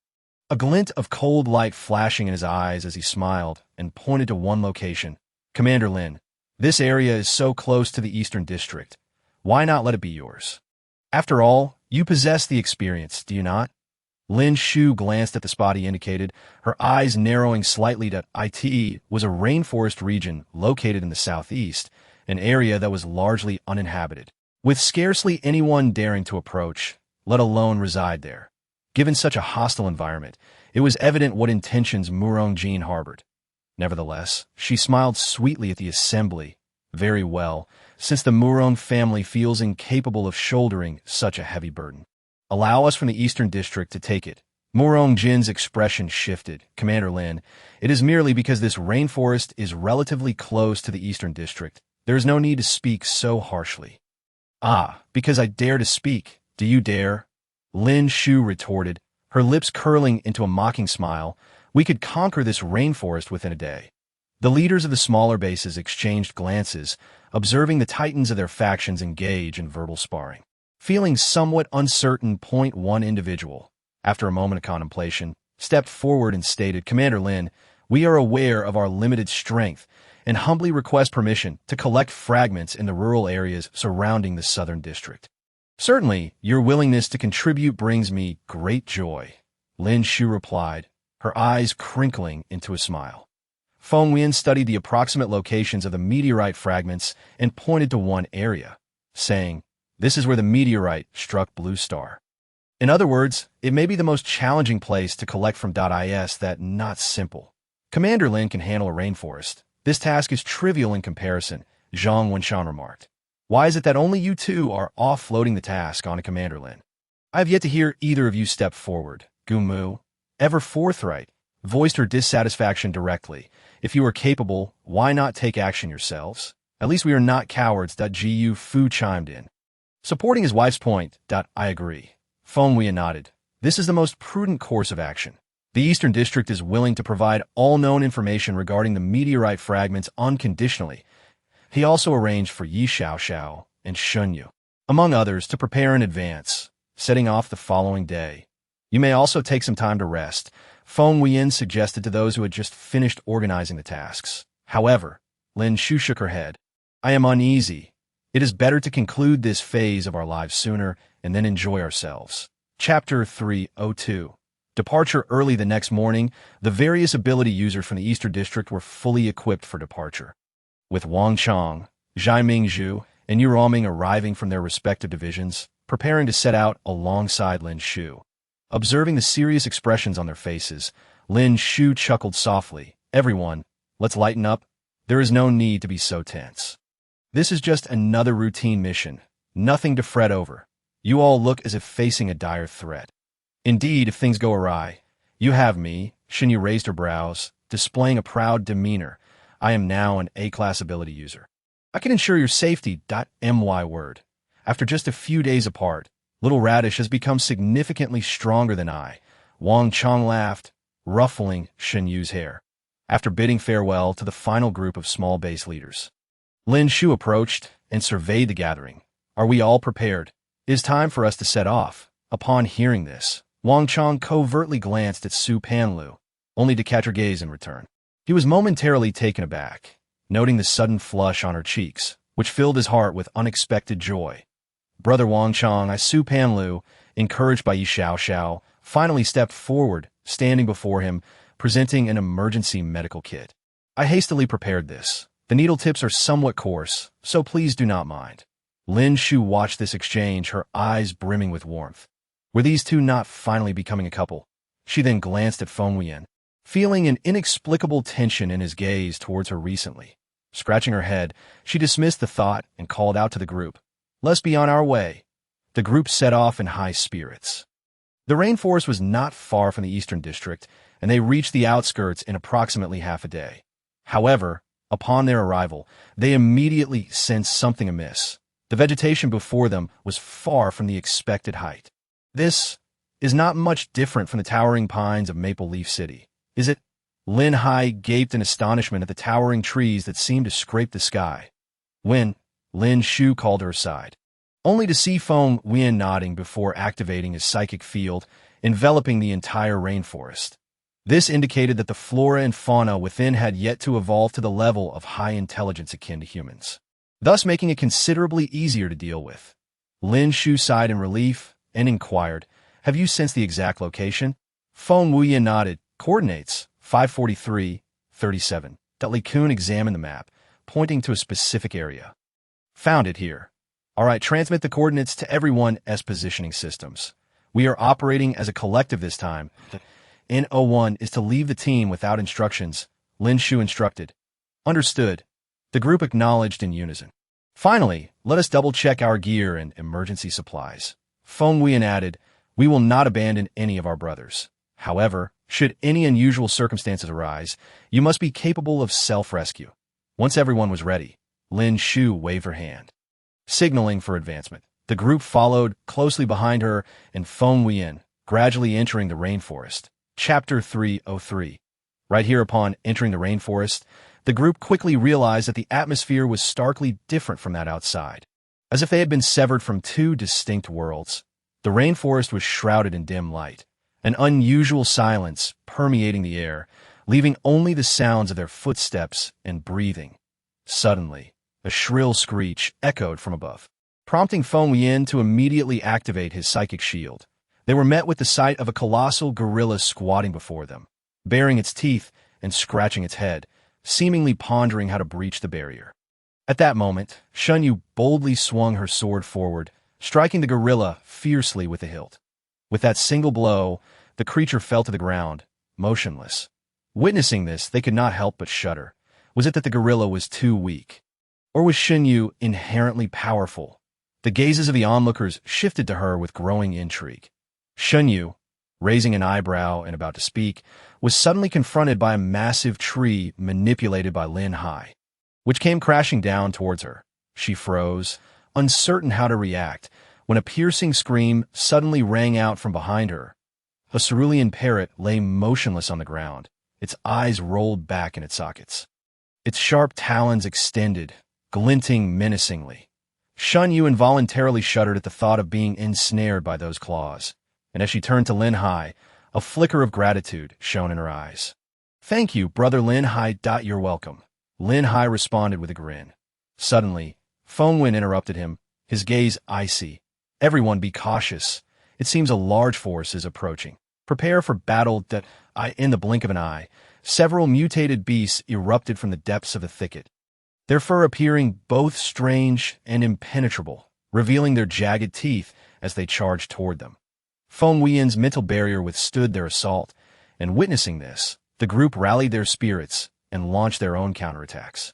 A glint of cold light flashing in his eyes as he smiled and pointed to one location. "Commander Lin, this area is so close to the Eastern District. Why not let it be yours? After all, you possess the experience, do you not?" Lin Shu glanced at the spot he indicated, her eyes narrowing slightly to it was a rainforest region located in the southeast, an area that was largely uninhabited, with scarcely anyone daring to approach, let alone reside there. Given such a hostile environment, it was evident what intentions Murong Jin harbored. Nevertheless, she smiled sweetly at the assembly. "Very well, since the Murong family feels incapable of shouldering such a heavy burden. Allow us from the Eastern District to take it." Murong Jin's expression shifted. "Commander Lin, it is merely because this rainforest is relatively close to the Eastern District. There is no need to speak so harshly." "Ah, because I dare to speak. Do you dare?" Lin Shu retorted, her lips curling into a mocking smile. "We could conquer this rainforest within a day." The leaders of the smaller bases exchanged glances, observing the titans of their factions engage in verbal sparring. Feeling somewhat uncertain, one individual, after a moment of contemplation, stepped forward and stated, "Commander Lin, we are aware of our limited strength and humbly request permission to collect fragments in the rural areas surrounding the Southern District." "Certainly, your willingness to contribute brings me great joy," Lin Shu replied, her eyes crinkling into a smile. Feng Wuyan studied the approximate locations of the meteorite fragments and pointed to one area, saying, "This is where the meteorite struck Blue Star. In other words, it may be the most challenging place to collect from .is that not simple. Commander Lin can handle a rainforest. This task is trivial in comparison," Zhang Wenshan remarked. "Why is it that only you two are offloading the task onto Commander Lin? I have yet to hear either of you step forward." Gumu, ever forthright, voiced her dissatisfaction directly. "If you are capable, why not take action yourselves? At least we are not cowards." Gu Fu chimed in, supporting his wife's point. "I agree." Feng Wuyan nodded. "This is the most prudent course of action. The Eastern District is willing to provide all known information regarding the meteorite fragments unconditionally." He also arranged for Yi Xiaoxiao and Shunyu, among others, to prepare in advance, setting off the following day. "You may also take some time to rest," Feng Wuyan suggested to those who had just finished organizing the tasks. However, Lin Shu shook her head. "I am uneasy. It is better to conclude this phase of our lives sooner and then enjoy ourselves." Chapter 302. Departure. Early the next morning, the various ability users from the Eastern District were fully equipped for departure, with Wang Chang, Zhai Mingzhu, and Yu Roming arriving from their respective divisions, preparing to set out alongside Lin Shu. Observing the serious expressions on their faces, Lin Shu chuckled softly. "Everyone, let's lighten up. There is no need to be so tense. This is just another routine mission, nothing to fret over. You all look as if facing a dire threat. Indeed, if things go awry, you have me." Xinyu raised her brows, displaying a proud demeanor. "I am now an A-class ability user. I can ensure your safety. My word. After just a few days apart, Little Radish has become significantly stronger than I." Wang Chang laughed, ruffling Xinyu's hair, after bidding farewell to the final group of small base leaders. Lin Shu approached and surveyed the gathering. "Are we all prepared? It is time for us to set off." Upon hearing this, Wang Chang covertly glanced at Su Panlu, only to catch her gaze in return. He was momentarily taken aback, noting the sudden flush on her cheeks, which filled his heart with unexpected joy. Brother Wang Chong, I Su Panlu, encouraged by Yi Xiao Xiao, finally stepped forward, standing before him, presenting an emergency medical kit. I hastily prepared this. The needle tips are somewhat coarse, so please do not mind. Lin Shu watched this exchange, her eyes brimming with warmth. Were these two not finally becoming a couple? She then glanced at Feng Wuyan, feeling an inexplicable tension in his gaze towards her recently. Scratching her head, she dismissed the thought and called out to the group. Let's be on our way. The group set off in high spirits. The rainforest was not far from the eastern district, and they reached the outskirts in approximately half a day. However, upon their arrival, they immediately sensed something amiss. The vegetation before them was far from the expected height. This is not much different from the towering pines of Maple Leaf City, is it? Lin Hai gaped in astonishment at the towering trees that seemed to scrape the sky. When Lin Shu called her aside, only to see Feng Wuyan nodding before activating his psychic field, enveloping the entire rainforest. This indicated that the flora and fauna within had yet to evolve to the level of high intelligence akin to humans, thus making it considerably easier to deal with. Lin Shu sighed in relief and inquired, have you sensed the exact location? Feng Wuyan nodded. Coordinates, 543-37. Li Kun examined the map, pointing to a specific area. Found it here. All right, transmit the coordinates to everyone as positioning systems. We are operating as a collective this time. N01 is to leave the team without instructions, Lin Shu instructed. Understood. The group acknowledged in unison. Finally, let us double-check our gear and emergency supplies. Feng Wuyan added, we will not abandon any of our brothers. However, should any unusual circumstances arise, you must be capable of self-rescue. Once everyone was ready, Lin Shu waved her hand, signaling for advancement. The group followed closely behind her and Feng Wuyan, gradually entering the rainforest. Chapter 303. Right here upon entering the rainforest, the group quickly realized that the atmosphere was starkly different from that outside, as if they had been severed from two distinct worlds. The rainforest was shrouded in dim light, an unusual silence permeating the air, leaving only the sounds of their footsteps and breathing. Suddenly, a shrill screech echoed from above, prompting Feng Wuyan to immediately activate his psychic shield. They were met with the sight of a colossal gorilla squatting before them, baring its teeth and scratching its head, seemingly pondering how to breach the barrier. At that moment, Shen Yu boldly swung her sword forward, striking the gorilla fiercely with the hilt. With that single blow, the creature fell to the ground, motionless. Witnessing this, they could not help but shudder. Was it that the gorilla was too weak? Or was Shen Yu inherently powerful? The gazes of the onlookers shifted to her with growing intrigue. Shen Yu, raising an eyebrow and about to speak, was suddenly confronted by a massive tree manipulated by Lin Hai, which came crashing down towards her. She froze, uncertain how to react, when a piercing scream suddenly rang out from behind her. A cerulean parrot lay motionless on the ground, its eyes rolled back in its sockets. Its sharp talons extended, glinting menacingly. Shen Yu involuntarily shuddered at the thought of being ensnared by those claws, and as she turned to Lin Hai, a flicker of gratitude shone in her eyes. Thank you, Brother Lin Hai. You're welcome. Lin Hai responded with a grin. Suddenly, Feng Wuyan interrupted him, his gaze icy. Everyone be cautious. It seems a large force is approaching. Prepare for battle. In the blink of an eye, several mutated beasts erupted from the depths of the thicket, their fur appearing both strange and impenetrable, revealing their jagged teeth as they charged toward them. Feng Wuyan's mental barrier withstood their assault, and witnessing this, the group rallied their spirits and launched their own counterattacks.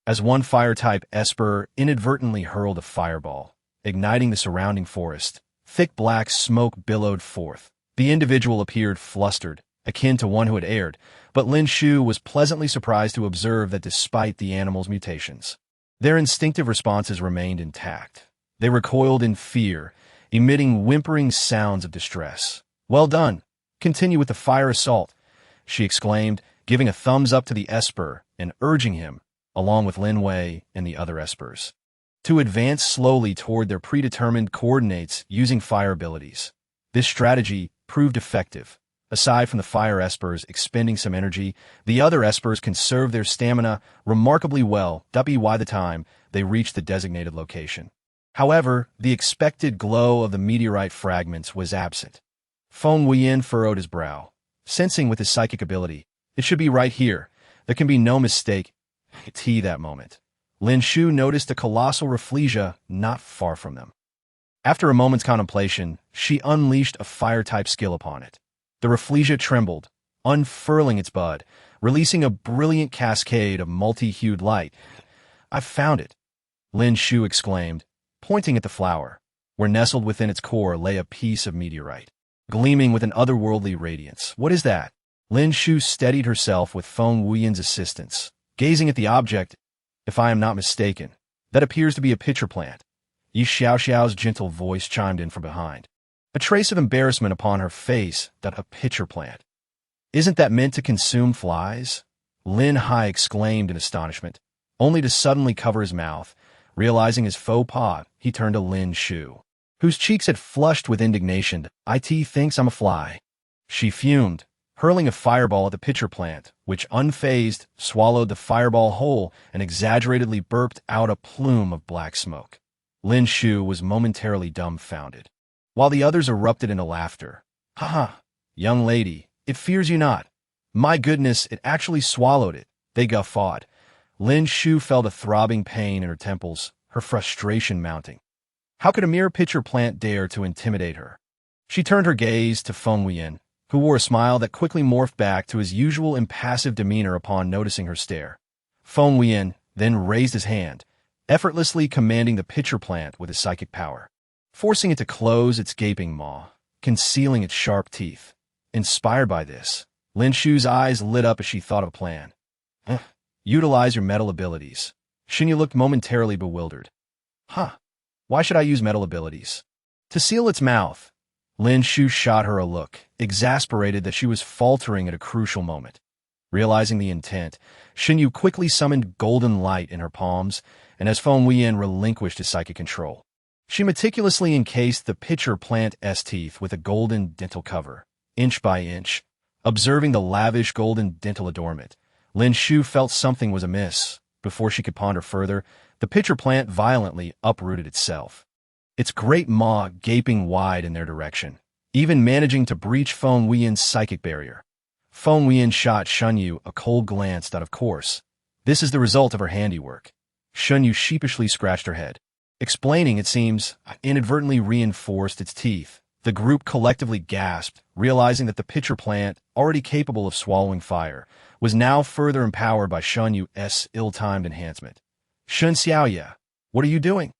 As one fire-type Esper inadvertently hurled a fireball, igniting the surrounding forest, thick black smoke billowed forth. The individual appeared flustered, akin to one who had erred, but Lin Shu was pleasantly surprised to observe that despite the animal's mutations, their instinctive responses remained intact. They recoiled in fear, emitting whimpering sounds of distress. Well done. Continue with the fire assault, she exclaimed, giving a thumbs up to the Esper and urging him, along with Lin Wei and the other Espers, to advance slowly toward their predetermined coordinates using fire abilities. This strategy proved effective. Aside from the fire Espers expending some energy, the other Espers conserved their stamina remarkably well by the time they reached the designated location. However, the expected glow of the meteorite fragments was absent. Feng Wuyan furrowed his brow, sensing with his psychic ability, it should be right here. There can be no mistake. That moment. Lin Shu noticed a colossal reflesia not far from them. After a moment's contemplation, she unleashed a fire-type skill upon it. The reflesia trembled, unfurling its bud, releasing a brilliant cascade of multi-hued light. "I've found it," Lin Shu exclaimed, pointing at the flower, where nestled within its core lay a piece of meteorite, gleaming with an otherworldly radiance. "What is that?" Lin Shu steadied herself with Feng Wuyan's assistance, gazing at the object. "If I am not mistaken, that appears to be a pitcher plant." Yi Xiaoxiao's gentle voice chimed in from behind, a trace of embarrassment upon her face. "That a pitcher plant? Isn't that meant to consume flies?" Lin Hai exclaimed in astonishment, only to suddenly cover his mouth. Realizing his faux pas, he turned to Lin Shu, whose cheeks had flushed with indignation. "It thinks I'm a fly." She fumed, hurling a fireball at the pitcher plant, which, unfazed, swallowed the fireball whole and exaggeratedly burped out a plume of black smoke. Lin Shu was momentarily dumbfounded, while the others erupted into laughter. "Ha ha, young lady, it fears you not. My goodness, it actually swallowed it," they guffawed. Lin Shu felt a throbbing pain in her temples, her frustration mounting. How could a mere pitcher plant dare to intimidate her? She turned her gaze to Feng Wuyan, who wore a smile that quickly morphed back to his usual impassive demeanor upon noticing her stare. Feng Wuyan then raised his hand, effortlessly commanding the pitcher plant with his psychic power, forcing it to close its gaping maw, concealing its sharp teeth. Inspired by this, Lin Shu's eyes lit up as she thought of a plan. Utilize your metal abilities." Xinyu looked momentarily bewildered. Why should I use metal abilities?" "To seal its mouth." Lin Shu shot her a look, exasperated that she was faltering at a crucial moment. Realizing the intent, Xinyu quickly summoned golden light in her palms, and as Feng Wuyan relinquished his psychic control, she meticulously encased the pitcher plant's teeth with a golden dental cover, inch by inch. Observing the lavish golden dental adornment, Lin Shu felt something was amiss. Before she could ponder further, the pitcher plant violently uprooted itself, its great maw gaping wide in their direction, even managing to breach Feng Wuyan's psychic barrier. Feng Wuyan shot Xinyu a cold glance that, of course, this is the result of her handiwork. Xinyu sheepishly scratched her head, explaining it seems inadvertently reinforced its teeth. The group collectively gasped, realizing that the pitcher plant, already capable of swallowing fire, was now further empowered by Xinyu's ill-timed enhancement. "Shun Xiaoya, what are you doing?"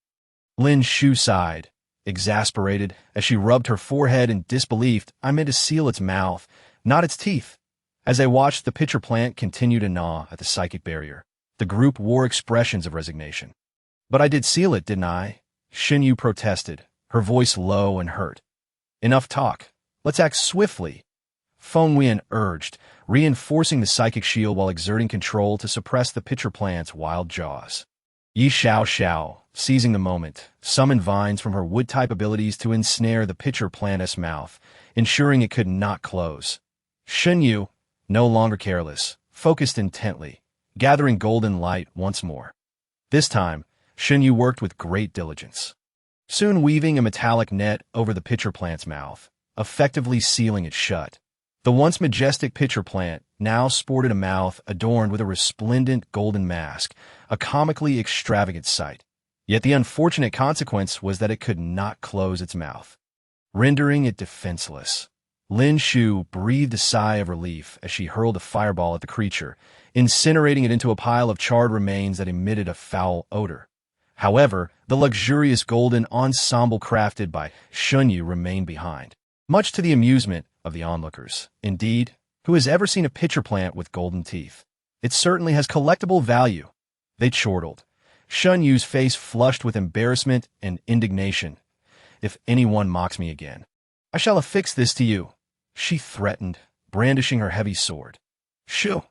Lin Shu sighed, exasperated, as she rubbed her forehead in disbelief. "I meant to seal its mouth, not its teeth." As they watched the pitcher plant continue to gnaw at the psychic barrier, the group wore expressions of resignation. "But I did seal it, didn't I?" Xinyu protested, her voice low and hurt. "Enough talk. Let's act swiftly," Feng Wuyan urged, reinforcing the psychic shield while exerting control to suppress the pitcher plant's wild jaws. Yi Xiaoxiao, seizing the moment, summoned vines from her wood-type abilities to ensnare the pitcher plant's mouth, ensuring it could not close. Xinyu, no longer careless, focused intently, gathering golden light once more. This time, Xinyu worked with great diligence, soon weaving a metallic net over the pitcher plant's mouth, effectively sealing it shut. The once majestic pitcher plant now sported a mouth adorned with a resplendent golden mask, a comically extravagant sight. Yet the unfortunate consequence was that it could not close its mouth, rendering it defenseless. Lin Shu breathed a sigh of relief as she hurled a fireball at the creature, incinerating it into a pile of charred remains that emitted a foul odor. However, the luxurious golden ensemble crafted by Xinyu remained behind, much to the amusement of the onlookers. Indeed, who has ever seen a pitcher plant with golden teeth? It certainly has collectible value. They chortled, Xunyu's face flushed with embarrassment and indignation. "If anyone mocks me again, I shall affix this to you," she threatened, brandishing her heavy sword. "Shu,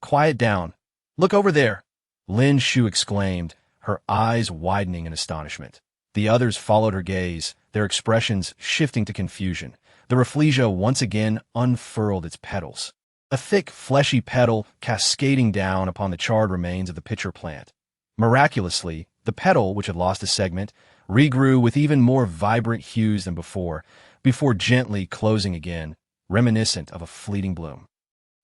quiet down. Look over there," Lin Shu exclaimed, her eyes widening in astonishment. The others followed her gaze, their expressions shifting to confusion. The reflesia once again unfurled its petals, a thick, fleshy petal cascading down upon the charred remains of the pitcher plant. Miraculously, the petal, which had lost a segment, regrew with even more vibrant hues than before gently closing again, reminiscent of a fleeting bloom.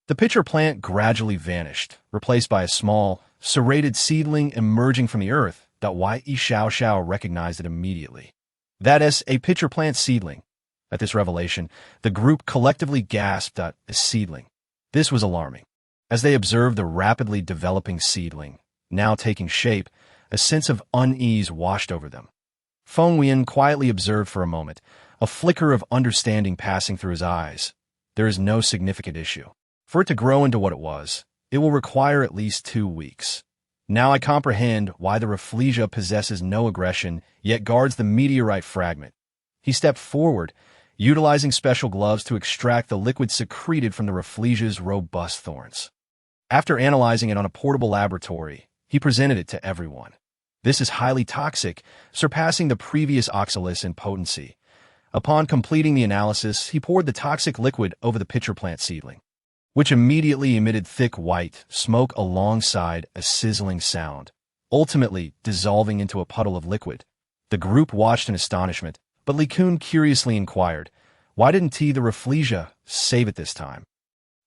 The pitcher plant gradually vanished, replaced by a small, serrated seedling emerging from the earth. Yi Xiao recognized it immediately. That is a pitcher plant seedling. At this revelation, the group collectively gasped at a seedling. This was alarming. As they observed the rapidly developing seedling, now taking shape, a sense of unease washed over them. Feng Wuyan quietly observed for a moment, a flicker of understanding passing through his eyes. There is no significant issue. For it to grow into what it was, it will require at least 2 weeks. Now I comprehend why the Rafflesia possesses no aggression, yet guards the meteorite fragment. He stepped forward, utilizing special gloves to extract the liquid secreted from the Rafflesia's robust thorns. After analyzing it on a portable laboratory, he presented it to everyone. This is highly toxic, surpassing the previous oxalis in potency. Upon completing the analysis, he poured the toxic liquid over the pitcher plant seedling, which immediately emitted thick white smoke alongside a sizzling sound, ultimately dissolving into a puddle of liquid. The group watched in astonishment, but Li Kun curiously inquired, why didn't the Rafflesia save it this time?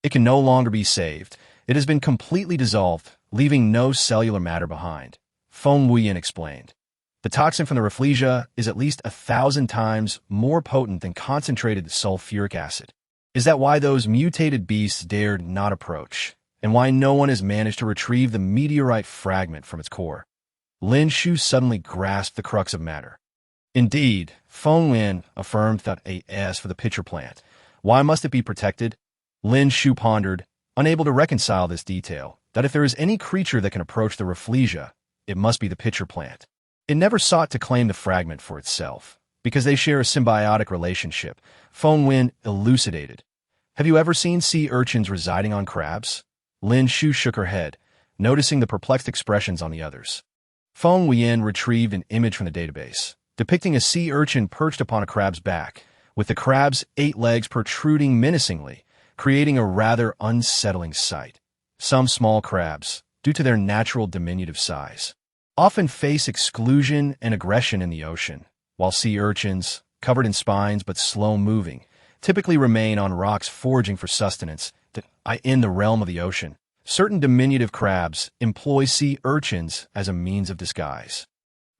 It can no longer be saved. It has been completely dissolved, leaving no cellular matter behind. Feng Wuyan explained. The toxin from the Rafflesia is at least 1,000 times more potent than concentrated sulfuric acid. Is that why those mutated beasts dared not approach, and why no one has managed to retrieve the meteorite fragment from its core? Lin Shu suddenly grasped the crux of matter. Indeed, Feng Wuyan affirmed that as for the pitcher plant, why must it be protected? Lin Shu pondered, unable to reconcile this detail, that if there is any creature that can approach the Rafflesia, it must be the pitcher plant. It never sought to claim the fragment for itself, because they share a symbiotic relationship, Feng Wuyan elucidated. Have you ever seen sea urchins residing on crabs? Lin Shu shook her head, noticing the perplexed expressions on the others. Feng Wuyan retrieved an image from the database, depicting a sea urchin perched upon a crab's back, with the crab's 8 legs protruding menacingly, creating a rather unsettling sight. Some small crabs, due to their natural diminutive size, often face exclusion and aggression in the ocean, while sea urchins, covered in spines but slow-moving, typically remain on rocks foraging for sustenance. In the realm of the ocean, certain diminutive crabs employ sea urchins as a means of disguise,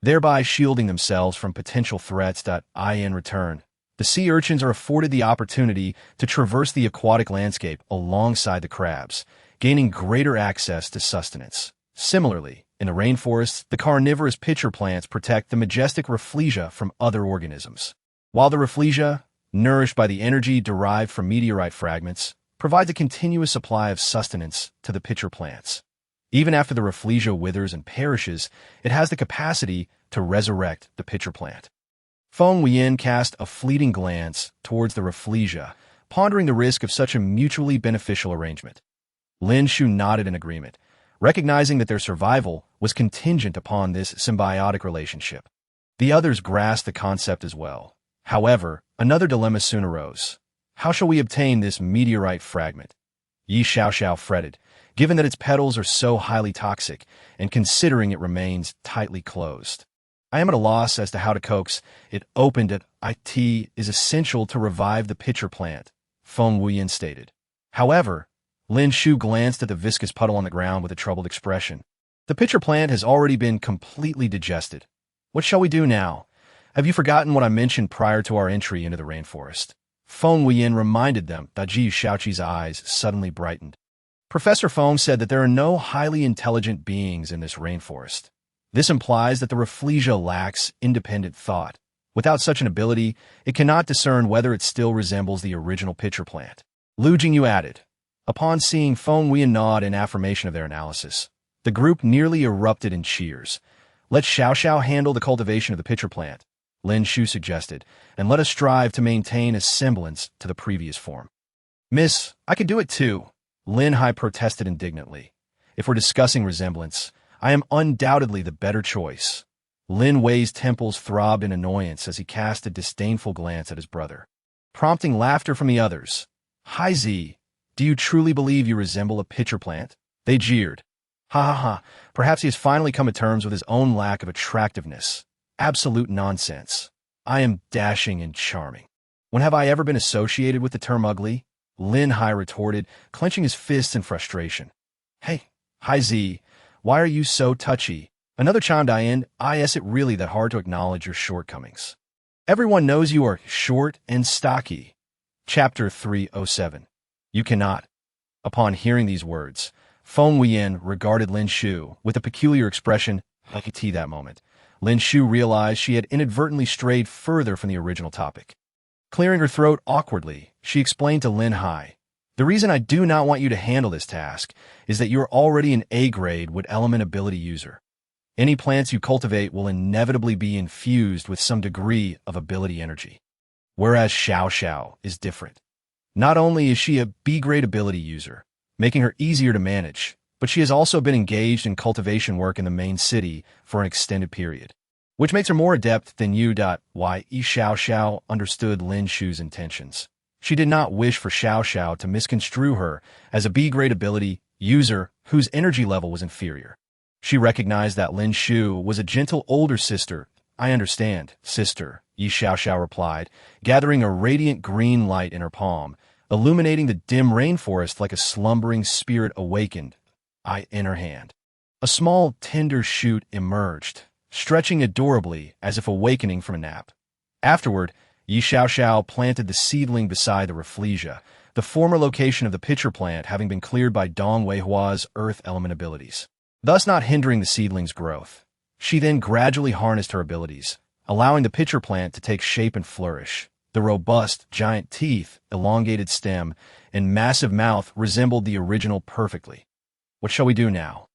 thereby shielding themselves from potential threats. In return, the sea urchins are afforded the opportunity to traverse the aquatic landscape alongside the crabs, gaining greater access to sustenance. Similarly, in the rainforests, the carnivorous pitcher plants protect the majestic Rafflesia from other organisms, while the Rafflesia, nourished by the energy derived from meteorite fragments, provides a continuous supply of sustenance to the pitcher plants. Even after the Rafflesia withers and perishes, it has the capacity to resurrect the pitcher plant. Feng Wuyan cast a fleeting glance towards the Rafflesia, pondering the risk of such a mutually beneficial arrangement. Lin Shu nodded in agreement, recognizing that their survival was contingent upon this symbiotic relationship. The others grasped the concept as well. However, another dilemma soon arose. How shall we obtain this meteorite fragment? Yi Xiao fretted, given that its petals are so highly toxic, and considering it remains tightly closed. I am at a loss as to how to coax it open. It is essential to revive the pitcher plant, Feng Wuyan stated. However, Lin Shu glanced at the viscous puddle on the ground with a troubled expression. The pitcher plant has already been completely digested. What shall we do now? Have you forgotten what I mentioned prior to our entry into the rainforest? Feng Wuyan reminded them that Ji Shaoqi's eyes suddenly brightened. Professor Feng said that there are no highly intelligent beings in this rainforest. This implies that the Rafflesia lacks independent thought. Without such an ability, it cannot discern whether it still resembles the original pitcher plant. Lu Jingyu added. Upon seeing Feng Wuyan nod in affirmation of their analysis, the group nearly erupted in cheers. Let Xiao handle the cultivation of the pitcher plant, Lin Shu suggested, and let us strive to maintain a semblance to the previous form. Miss, I could do it too, Lin Hai protested indignantly. If we're discussing resemblance, I am undoubtedly the better choice. Lin Wei's temples throbbed in annoyance as he cast a disdainful glance at his brother, prompting laughter from the others. Hai Zi, do you truly believe you resemble a pitcher plant? They jeered. Ha ha ha, perhaps he has finally come to terms with his own lack of attractiveness. Absolute nonsense. I am dashing and charming. When have I ever been associated with the term ugly? Lin Hai retorted, clenching his fists in frustration. Hey, Hai Z, why are you so touchy? Another chimed in. Is it really that hard to acknowledge your shortcomings? Everyone knows you are short and stocky. Chapter 307. You cannot. Upon hearing these words, Feng Wuyan regarded Lin Shu with a peculiar expression. That moment, Lin Shu realized she had inadvertently strayed further from the original topic. Clearing her throat awkwardly, she explained to Lin Hai, "The reason I do not want you to handle this task is that you are already an A-grade wood element ability user. Any plants you cultivate will inevitably be infused with some degree of ability energy. Whereas Xiao Xiao is different. Not only is she a B-grade ability user, making her easier to manage, but she has also been engaged in cultivation work in the main city for an extended period, which makes her more adept than you. Why Xiao Xiao understood Lin Shu's intentions. She did not wish for Xiao Xiao to misconstrue her as a B-grade ability user whose energy level was inferior. She recognized that Lin Shu was a gentle older sister. I understand, sister, Xiao Xiao replied, gathering a radiant green light in her palm, illuminating the dim rainforest like a slumbering spirit awakened. In her hand. A small, tender shoot emerged, stretching adorably as if awakening from a nap. Afterward, Xiao Xiao planted the seedling beside the Rafflesia, the former location of the pitcher plant having been cleared by Dong Weihua's earth element abilities, thus not hindering the seedling's growth. She then gradually harnessed her abilities, allowing the pitcher plant to take shape and flourish. The robust, giant teeth, elongated stem, and massive mouth resembled the original perfectly. What shall we do now?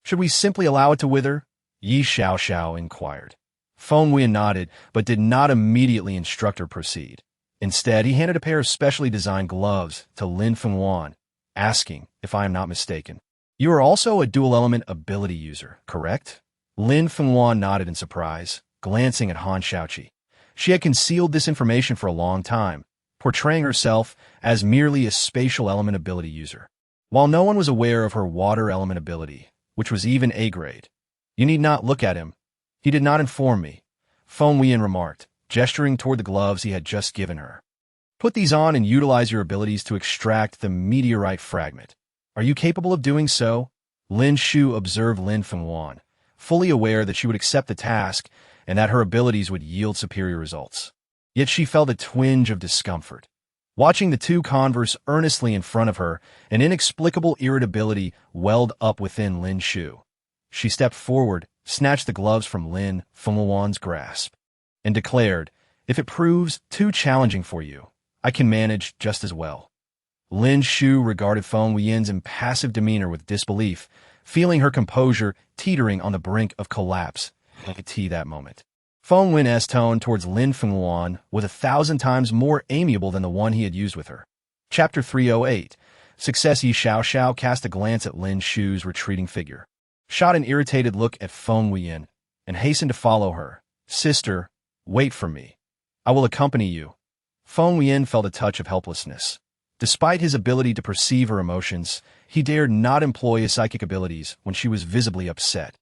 Should we simply allow it to wither? Xiao Xiao inquired. Feng Wuyan nodded, but did not immediately instruct her proceed. Instead, he handed a pair of specially designed gloves to Lin Wuyan, asking, if I am not mistaken, "You are also a dual-element ability user, correct?" Lin Wuyan nodded in surprise, glancing at Han Shaoqi. She had concealed this information for a long time, portraying herself as merely a spatial element ability user. While no one was aware of her water element ability, which was even A-grade. You need not look at him. He did not inform me, Feng Wuyan remarked, gesturing toward the gloves he had just given her. Put these on and utilize your abilities to extract the meteorite fragment. Are you capable of doing so? Lin Shu observed Lin Wuyan, fully aware that she would accept the task and that her abilities would yield superior results. Yet she felt a twinge of discomfort. Watching the two converse earnestly in front of her, an inexplicable irritability welled up within Lin Shu. She stepped forward, snatched the gloves from Lin Wuyan's grasp, and declared, "If it proves too challenging for you, I can manage just as well." Lin Shu regarded Feng Wuyan's impassive demeanor with disbelief, feeling her composure teetering on the brink of collapse. That moment. Feng Wuyan's tone towards Lin Wuyan was 1,000 times more amiable than the one he had used with her. Chapter 308. Success. Xiao Xiao cast a glance at Lin Shu's retreating figure, shot an irritated look at Feng Wuyan, and hastened to follow her. "Sister, wait for me. I will accompany you." Feng Wuyan felt a touch of helplessness. Despite his ability to perceive her emotions, he dared not employ his psychic abilities when she was visibly upset.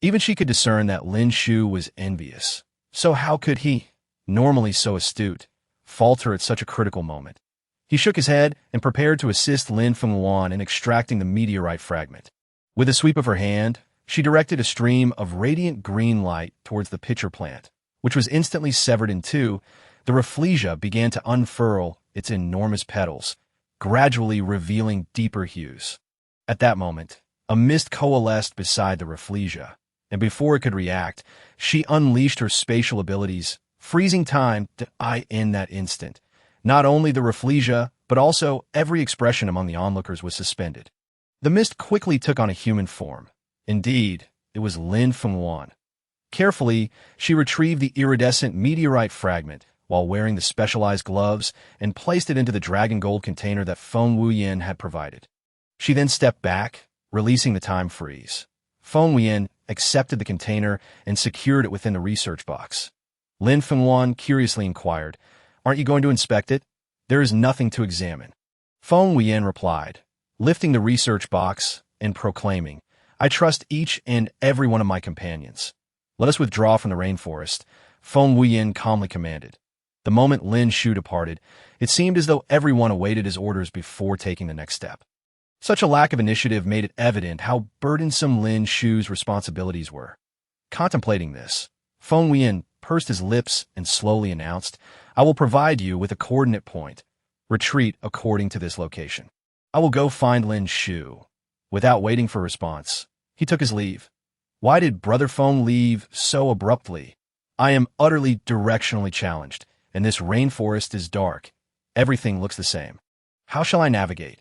Even she could discern that Lin Shu was envious. So how could he, normally so astute, falter at such a critical moment? He shook his head and prepared to assist Lin Wuyan in extracting the meteorite fragment. With a sweep of her hand, she directed a stream of radiant green light towards the pitcher plant, which was instantly severed in two. The Rafflesia began to unfurl its enormous petals, gradually revealing deeper hues. At that moment, a mist coalesced beside the Rafflesia, and before it could react, she unleashed her spatial abilities, freezing time to in that instant. Not only the Rafflesia, but also every expression among the onlookers was suspended. The mist quickly took on a human form. Indeed, it was Lin Wuyan. Carefully, she retrieved the iridescent meteorite fragment while wearing the specialized gloves and placed it into the dragon gold container that Feng Wuyan had provided. She then stepped back, releasing the time freeze. Feng Wuyan accepted the container and secured it within the research box. Lin Wuyan curiously inquired, "Aren't you going to inspect it? There is nothing to examine." Feng Wuyan replied, lifting the research box and proclaiming, "I trust each and every one of my companions." Let us withdraw from the rainforest, Feng Wuyan calmly commanded. The moment Lin Shu departed, it seemed as though everyone awaited his orders before taking the next step. Such a lack of initiative made it evident how burdensome Lin Shu's responsibilities were. Contemplating this, Feng Wuyan pursed his lips and slowly announced, I will provide you with a coordinate point. Retreat according to this location. I will go find Lin Shu. Without waiting for a response, he took his leave. Why did Brother Feng leave so abruptly? I am utterly directionally challenged, and this rainforest is dark. Everything looks the same. How shall I navigate?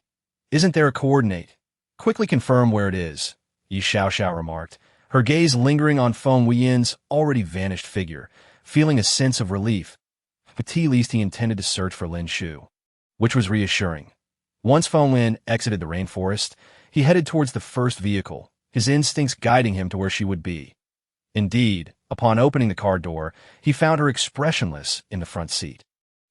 Isn't there a coordinate? Quickly confirm where it is, Yi Xiaoxiao remarked, her gaze lingering on Feng Wuyan's already vanished figure, feeling a sense of relief. At least he intended to search for Lin Shu, which was reassuring. Once Feng Wuyan exited the rainforest, he headed towards the first vehicle, his instincts guiding him to where she would be. Indeed, upon opening the car door, he found her expressionless in the front seat.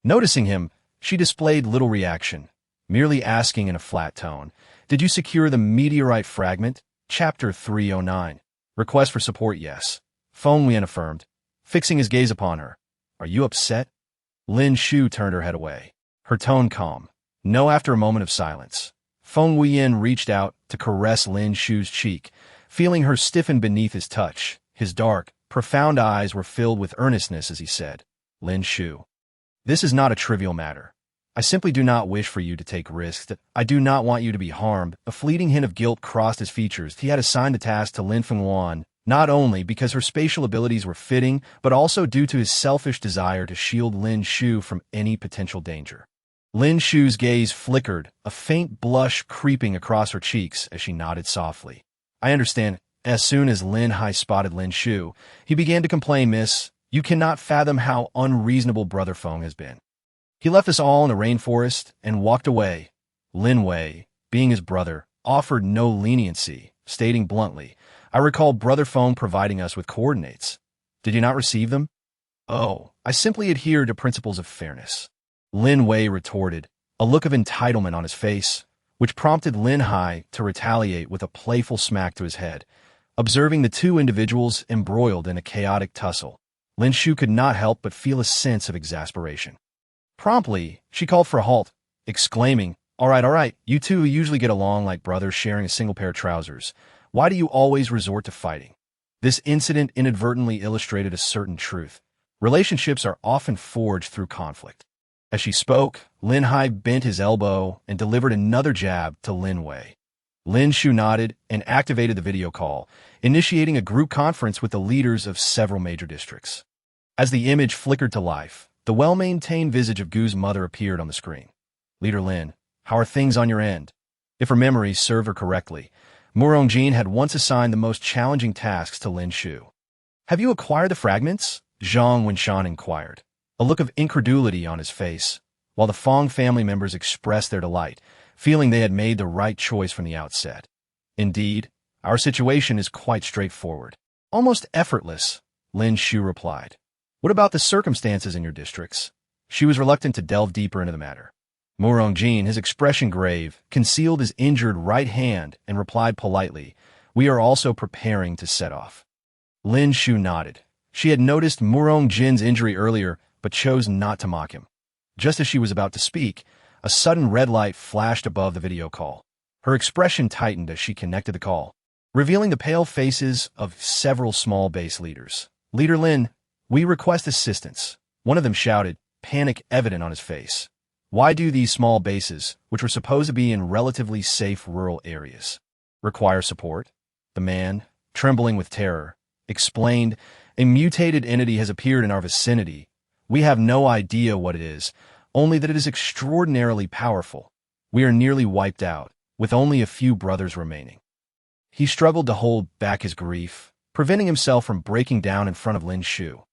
Noticing him, she displayed little reaction, merely asking in a flat tone, Did you secure the meteorite fragment? Chapter 309. Request for support, yes. Feng Wuyan affirmed, fixing his gaze upon her. Are you upset? Lin Shu turned her head away, her tone calm. No, after a moment of silence, Feng Wuyan reached out to caress Lin Shu's cheek, feeling her stiffen beneath his touch. His dark, profound eyes were filled with earnestness as he said, Lin Shu, this is not a trivial matter. I simply do not wish for you to take risks. I do not want you to be harmed. A fleeting hint of guilt crossed his features. He had assigned the task to Lin Feng Wuyan, not only because her spatial abilities were fitting, but also due to his selfish desire to shield Lin Shu from any potential danger. Lin Shu's gaze flickered, a faint blush creeping across her cheeks as she nodded softly. I understand. As soon as Lin Hai spotted Lin Shu, he began to complain, Miss, you cannot fathom how unreasonable Brother Feng has been. He left us all in the rainforest and walked away. Lin Wei, being his brother, offered no leniency, stating bluntly, I recall Brother Feng providing us with coordinates. Did you not receive them? Oh, I simply adhere to principles of fairness. Lin Wei retorted, a look of entitlement on his face, which prompted Lin Hai to retaliate with a playful smack to his head. Observing the two individuals embroiled in a chaotic tussle, Lin Shu could not help but feel a sense of exasperation. Promptly, she called for a halt, exclaiming, all right, you two usually get along like brothers sharing a single pair of trousers. Why do you always resort to fighting? This incident inadvertently illustrated a certain truth. Relationships are often forged through conflict. As she spoke, Lin Hai bent his elbow and delivered another jab to Lin Wei. Lin Shu nodded and activated the video call, initiating a group conference with the leaders of several major districts. As the image flickered to life, the well-maintained visage of Gu's mother appeared on the screen. Leader Lin, how are things on your end? If her memory served her correctly, Murongjin had once assigned the most challenging tasks to Lin Shu. Have you acquired the fragments? Zhang Wenshan inquired, a look of incredulity on his face, while the Feng family members expressed their delight, feeling they had made the right choice from the outset. Indeed, our situation is quite straightforward. Almost effortless, Lin Shu replied. What about the circumstances in your districts? She was reluctant to delve deeper into the matter. Murongjin, his expression grave, concealed his injured right hand and replied politely, We are also preparing to set off. Lin Shu nodded. She had noticed Murongjin's injury earlier, but chose not to mock him. Just as she was about to speak, a sudden red light flashed above the video call. Her expression tightened as she connected the call, revealing the pale faces of several small base leaders. Leader Lin, we request assistance, one of them shouted, panic evident on his face. Why do these small bases, which were supposed to be in relatively safe rural areas, require support? The man, trembling with terror, explained, a mutated entity has appeared in our vicinity. We have no idea what it is, only that it is extraordinarily powerful. We are nearly wiped out, with only a few brothers remaining. He struggled to hold back his grief, preventing himself from breaking down in front of Lin Shu.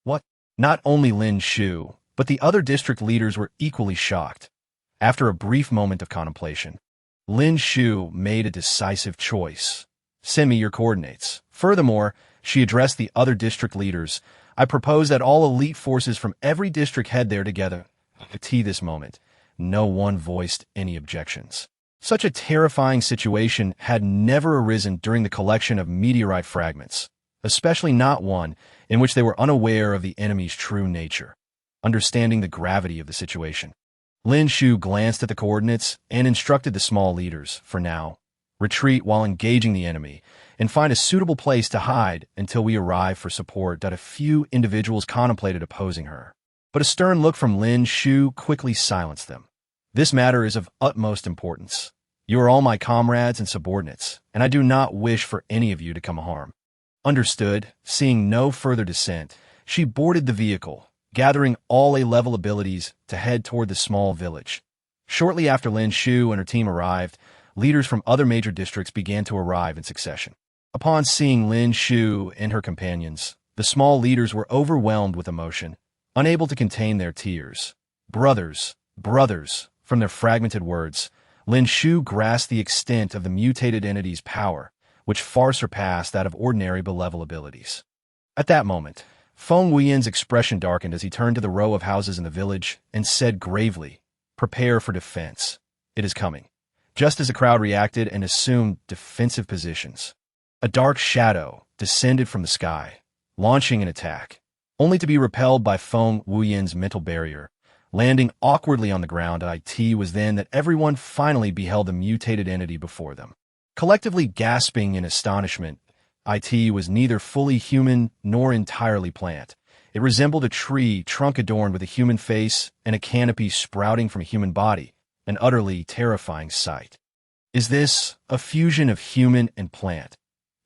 What? Not only Lin Shu, but the other district leaders were equally shocked. After a brief moment of contemplation, Lin Shu made a decisive choice. Send me your coordinates. Furthermore, she addressed the other district leaders. I propose that all elite forces from every district head there together. At this moment, no one voiced any objections. Such a terrifying situation had never arisen during the collection of meteorite fragments, especially not one in which they were unaware of the enemy's true nature. Understanding the gravity of the situation, Lin Shu glanced at the coordinates and instructed the small leaders, for now, retreat while engaging the enemy and find a suitable place to hide until we arrive for support. A few individuals contemplated opposing her, but a stern look from Lin Shu quickly silenced them. This matter is of utmost importance. You are all my comrades and subordinates, and I do not wish for any of you to come harm. Understood. Seeing no further dissent, she boarded the vehicle, gathering all A-level abilities to head toward the small village. Shortly after Lin Shu and her team arrived, leaders from other major districts began to arrive in succession. Upon seeing Lin Shu and her companions, the small leaders were overwhelmed with emotion, unable to contain their tears. Brothers, brothers, from their fragmented words, Lin Shu grasped the extent of the mutated entity's power, which far surpassed that of ordinary B-level abilities. At that moment, Feng Wuyan's expression darkened as he turned to the row of houses in the village and said gravely, "Prepare for defense. It is coming." Just as the crowd reacted and assumed defensive positions, a dark shadow descended from the sky, launching an attack, only to be repelled by Feng Wuyan's mental barrier. Landing awkwardly on the ground, it was then that everyone finally beheld the mutated entity before them. Collectively gasping in astonishment, it was neither fully human nor entirely plant. It resembled a tree trunk adorned with a human face and a canopy sprouting from a human body, an utterly terrifying sight. Is this a fusion of human and plant?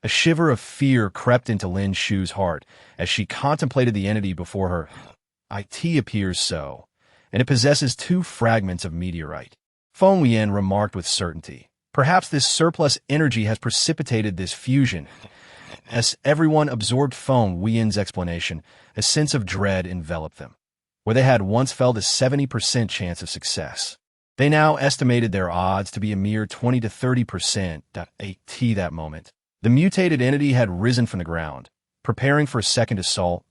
A shiver of fear crept into Lin Shu's heart as she contemplated the entity before her. It appears so, and it possesses 2 fragments of meteorite. Feng Wuyan remarked with certainty. Perhaps this surplus energy has precipitated this fusion. As everyone absorbed Feng Wuyan's explanation, a sense of dread enveloped them. Where they had once felt a 70% chance of success, they now estimated their odds to be a mere 20 to 30%. That moment, the mutated entity had risen from the ground, preparing for a second assault.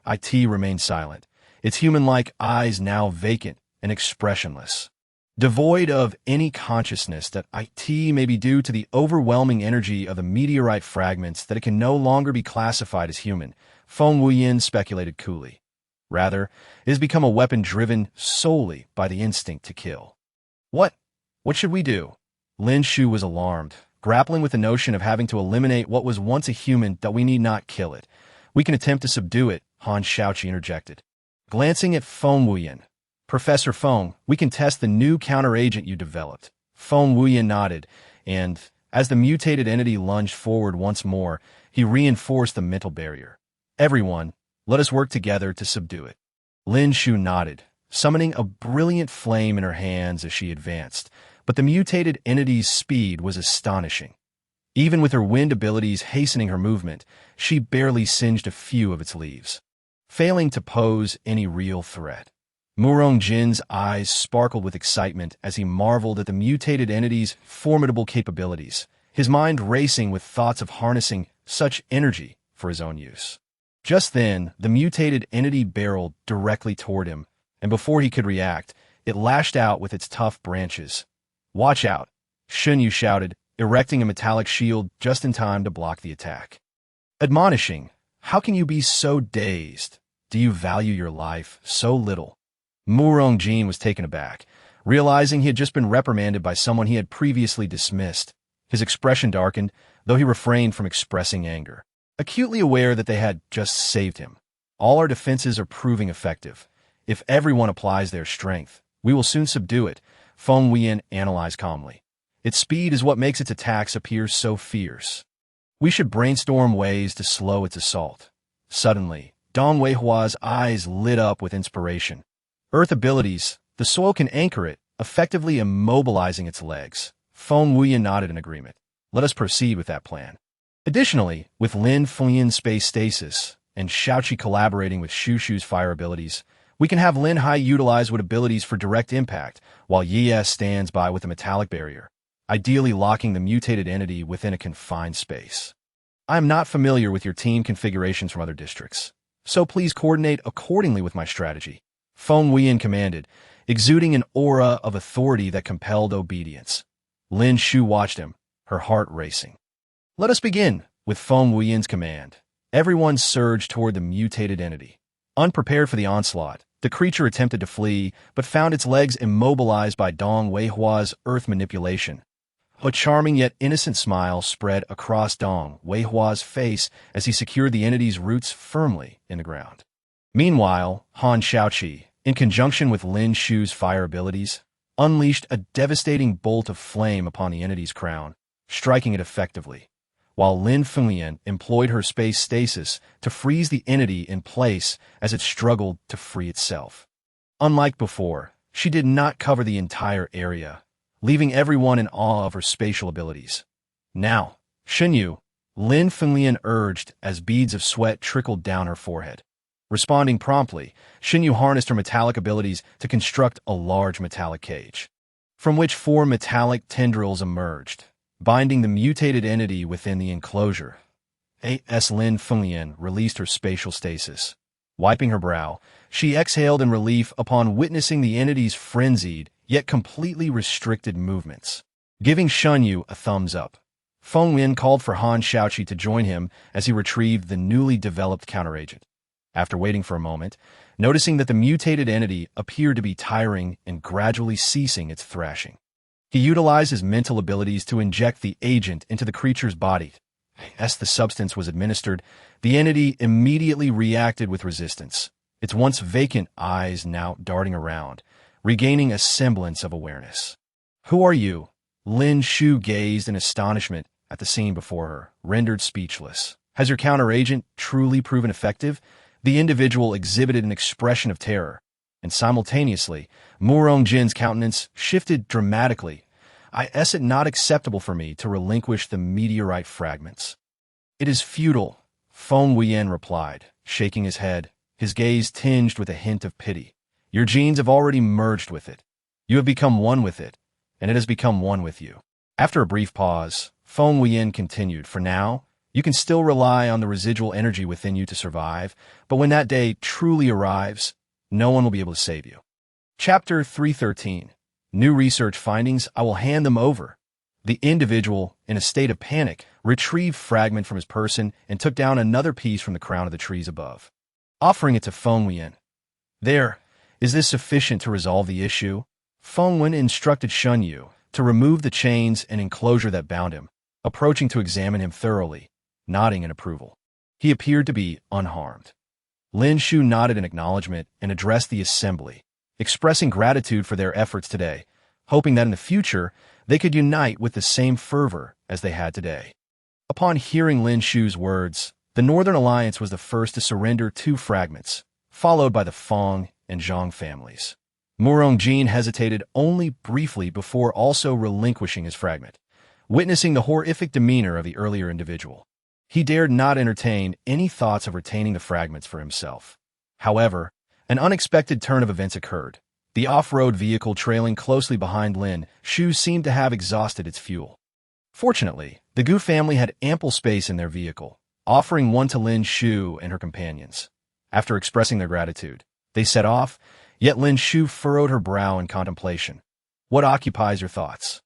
It remained silent, its human-like eyes now vacant and expressionless. Devoid of any consciousness that it may be due to the overwhelming energy of the meteorite fragments that it can no longer be classified as human, Feng Wuyan speculated coolly. Rather, it has become a weapon driven solely by the instinct to kill. What should we do? Lin Shu was alarmed, grappling with the notion of having to eliminate what was once a human. That we need not kill it. We can attempt to subdue it, Han Shaoqi interjected. Glancing at Feng Wuyan, "Professor Feng, we can test the new counteragent you developed." Feng Wuyan nodded, and, as the mutated entity lunged forward once more, he reinforced the mental barrier. "Everyone, let us work together to subdue it." Lin Shu nodded, summoning a brilliant flame in her hands as she advanced, but the mutated entity's speed was astonishing. Even with her wind abilities hastening her movement, she barely singed a few of its leaves, failing to pose any real threat. Murong Jin's eyes sparkled with excitement as he marveled at the mutated entity's formidable capabilities, his mind racing with thoughts of harnessing such energy for his own use. Just then, the mutated entity barreled directly toward him, and before he could react, it lashed out with its tough branches. "Watch out!" Shun Yu shouted, erecting a metallic shield just in time to block the attack. Admonishing, "How can you be so dazed? Do you value your life so little?" Murong Jin was taken aback, realizing he had just been reprimanded by someone he had previously dismissed. His expression darkened, though he refrained from expressing anger, acutely aware that they had just saved him. "All our defenses are proving effective. If everyone applies their strength, we will soon subdue it," Feng Wuyan analyzed calmly. "Its speed is what makes its attacks appear so fierce. We should brainstorm ways to slow its assault." Suddenly, Dong Weihua's eyes lit up with inspiration. "Earth abilities, the soil can anchor it, effectively immobilizing its legs." Feng Wuyan nodded in agreement. "Let us proceed with that plan." Additionally, with Lin Fuyan's space stasis and Shaoqi collaborating with Shu's fire abilities, we can have Lin Hai utilize what abilities for direct impact, while Yes stands by with a metallic barrier, ideally locking the mutated entity within a confined space. I am not familiar with your team configurations from other districts, so please coordinate accordingly with my strategy," Feng Wuyan commanded, exuding an aura of authority that compelled obedience. Lin Shu watched him, her heart racing. "Let us begin," with Feng Wuyan's command. Everyone surged toward the mutated entity. Unprepared for the onslaught, the creature attempted to flee, but found its legs immobilized by Dong Weihua's earth manipulation. A charming yet innocent smile spread across Dong Weihua's face as he secured the entity's roots firmly in the ground. Meanwhile, Han Shaoqi, in conjunction with Lin Shu's fire abilities, unleashed a devastating bolt of flame upon the entity's crown, striking it effectively, while Lin Fuyan employed her space stasis to freeze the entity in place as it struggled to free itself. Unlike before, she did not cover the entire area, leaving everyone in awe of her spatial abilities. Now, Shenyu, Lin Fuyan urged as beads of sweat trickled down her forehead. Responding promptly, Shenyu harnessed her metallic abilities to construct a large metallic cage, from which 4 metallic tendrils emerged, binding the mutated entity within the enclosure. As Lin Fuyan released her spatial stasis. Wiping her brow, she exhaled in relief upon witnessing the entity's frenzied, yet completely restricted movements. Giving Shenyu a thumbs up, Feng Wuyan called for Han Shaoqi to join him as he retrieved the newly developed counteragent. After waiting for a moment, noticing that the mutated entity appeared to be tiring and gradually ceasing its thrashing, he utilized his mental abilities to inject the agent into the creature's body. As the substance was administered, the entity immediately reacted with resistance, its once vacant eyes now darting around, regaining a semblance of awareness. "Who are you?" Lin Shu gazed in astonishment at the scene before her, rendered speechless. "Has your counteragent truly proven effective?" The individual exhibited an expression of terror, and simultaneously, Murong Jin's countenance shifted dramatically. "Is it not acceptable for me to relinquish the meteorite fragments?" "It is futile," Feng Wuyan replied, shaking his head, his gaze tinged with a hint of pity. "Your genes have already merged with it. You have become one with it, and it has become one with you." After a brief pause, Feng Wuyan continued, "For now, you can still rely on the residual energy within you to survive, but when that day truly arrives, no one will be able to save you." Chapter 313. New research findings. I will hand them over. The individual, in a state of panic, retrieved fragment from his person and took down another piece from the crown of the trees above, offering it to Feng Wuyan. "There, is this sufficient to resolve the issue?" Feng Wuyan instructed Shenyu to remove the chains and enclosure that bound him, approaching to examine him thoroughly, nodding in approval. He appeared to be unharmed. Lin Shu nodded in acknowledgement and addressed the assembly, expressing gratitude for their efforts today, hoping that in the future they could unite with the same fervor as they had today. Upon hearing Lin Shu's words, the Northern Alliance was the first to surrender 2 fragments, followed by the Feng and Zhang families. Murong Jin hesitated only briefly before also relinquishing his fragment, witnessing the horrific demeanor of the earlier individual. He dared not entertain any thoughts of retaining the fragments for himself. However, an unexpected turn of events occurred. The off-road vehicle trailing closely behind Lin Shu seemed to have exhausted its fuel. Fortunately, the Gu family had ample space in their vehicle, offering one to Lin Shu and her companions. After expressing their gratitude, they set off, yet Lin Shu furrowed her brow in contemplation. "What occupies your thoughts?"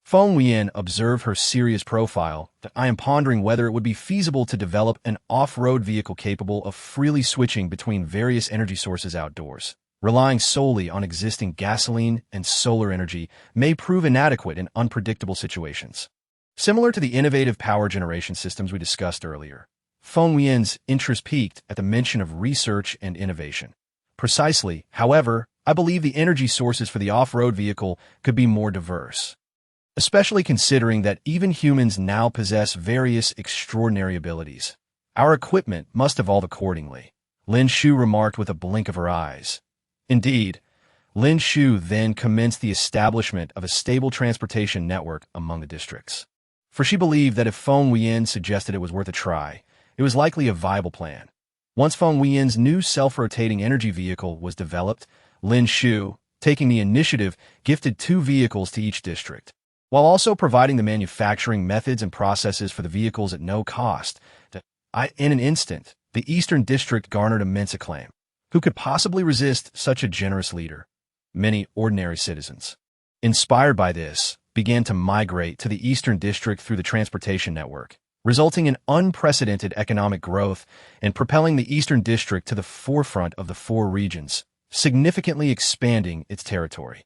Feng Wuyan observed her serious profile. "That I am pondering whether it would be feasible to develop an off-road vehicle capable of freely switching between various energy sources outdoors. Relying solely on existing gasoline and solar energy may prove inadequate in unpredictable situations." Similar to the innovative power generation systems we discussed earlier, Feng Wuyan's interest peaked at the mention of research and innovation. "Precisely, however, I believe the energy sources for the off-road vehicle could be more diverse, especially considering that even humans now possess various extraordinary abilities. Our equipment must evolve accordingly," Lin Shu remarked with a blink of her eyes. Indeed, Lin Shu then commenced the establishment of a stable transportation network among the districts. For she believed that if Feng Wuyan suggested it was worth a try, it was likely a viable plan. Once Feng Wuyan's new self-rotating energy vehicle was developed, Lin Shu, taking the initiative, gifted 2 vehicles to each district, while also providing the manufacturing methods and processes for the vehicles at no cost. In an instant, the Eastern District garnered immense acclaim. Who could possibly resist such a generous leader? Many ordinary citizens, inspired by this, began to migrate to the Eastern District through the transportation network, resulting in unprecedented economic growth and propelling the Eastern District to the forefront of the four regions, significantly expanding its territory.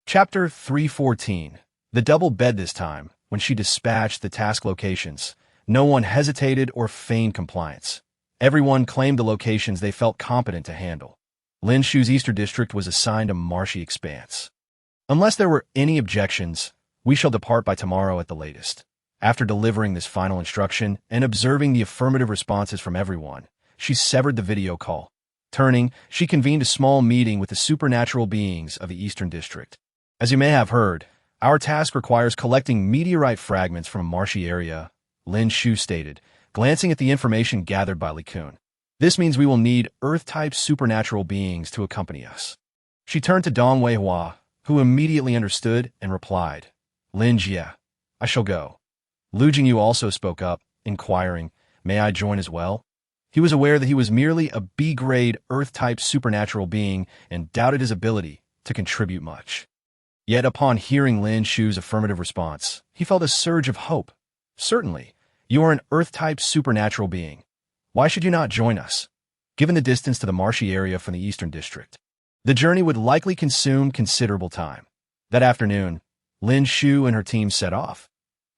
Chapter 314. The double bed this time, when she dispatched the task locations, no one hesitated or feigned compliance. Everyone claimed the locations they felt competent to handle. Lin Shu's Eastern District was assigned a marshy expanse. Unless there were any objections, we shall depart by tomorrow at the latest. After delivering this final instruction and observing the affirmative responses from everyone, she severed the video call. Turning, she convened a small meeting with the supernatural beings of the Eastern District. As you may have heard, our task requires collecting meteorite fragments from a marshy area, Lin Shu stated, glancing at the information gathered by Li Kun. This means we will need Earth-type supernatural beings to accompany us. She turned to Dong Weihua, who immediately understood and replied, Lin Jie, I shall go. Lu Jingyu also spoke up, inquiring, may I join as well? He was aware that he was merely a B-grade Earth-type supernatural being and doubted his ability to contribute much. Yet upon hearing Lin Shu's affirmative response, he felt a surge of hope. Certainly, you are an Earth-type supernatural being. Why should you not join us? Given the distance to the marshy area from the Eastern District, the journey would likely consume considerable time. That afternoon, Lin Shu and her team set off.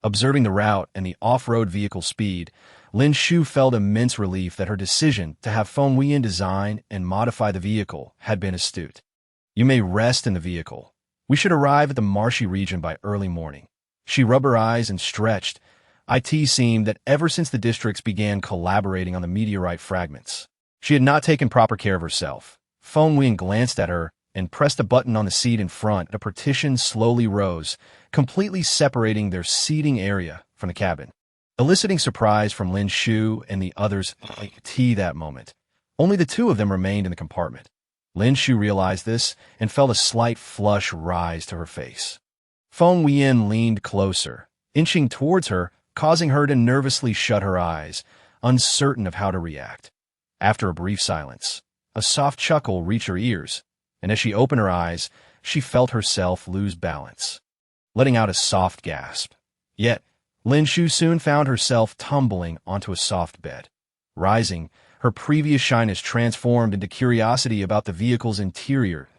Observing the route and the off-road vehicle speed, Lin Shu felt immense relief that her decision to have Feng Wuyan design and modify the vehicle had been astute. You may rest in the vehicle. We should arrive at the marshy region by early morning. She rubbed her eyes and stretched. It seemed that ever since the districts began collaborating on the meteorite fragments, she had not taken proper care of herself. Feng Wuyan glanced at her and pressed a button on the seat in front. A partition slowly rose, completely separating their seating area from the cabin, eliciting surprise from Lin Shu and the others. That moment, only the two of them remained in the compartment. Lin Shu realized this and felt a slight flush rise to her face. Feng Wuyan leaned closer, inching towards her, causing her to nervously shut her eyes, uncertain of how to react. After a brief silence, a soft chuckle reached her ears, and as she opened her eyes, she felt herself lose balance, letting out a soft gasp. Yet, Lin Shu soon found herself tumbling onto a soft bed. Rising, her previous shyness transformed into curiosity about the vehicle's interior.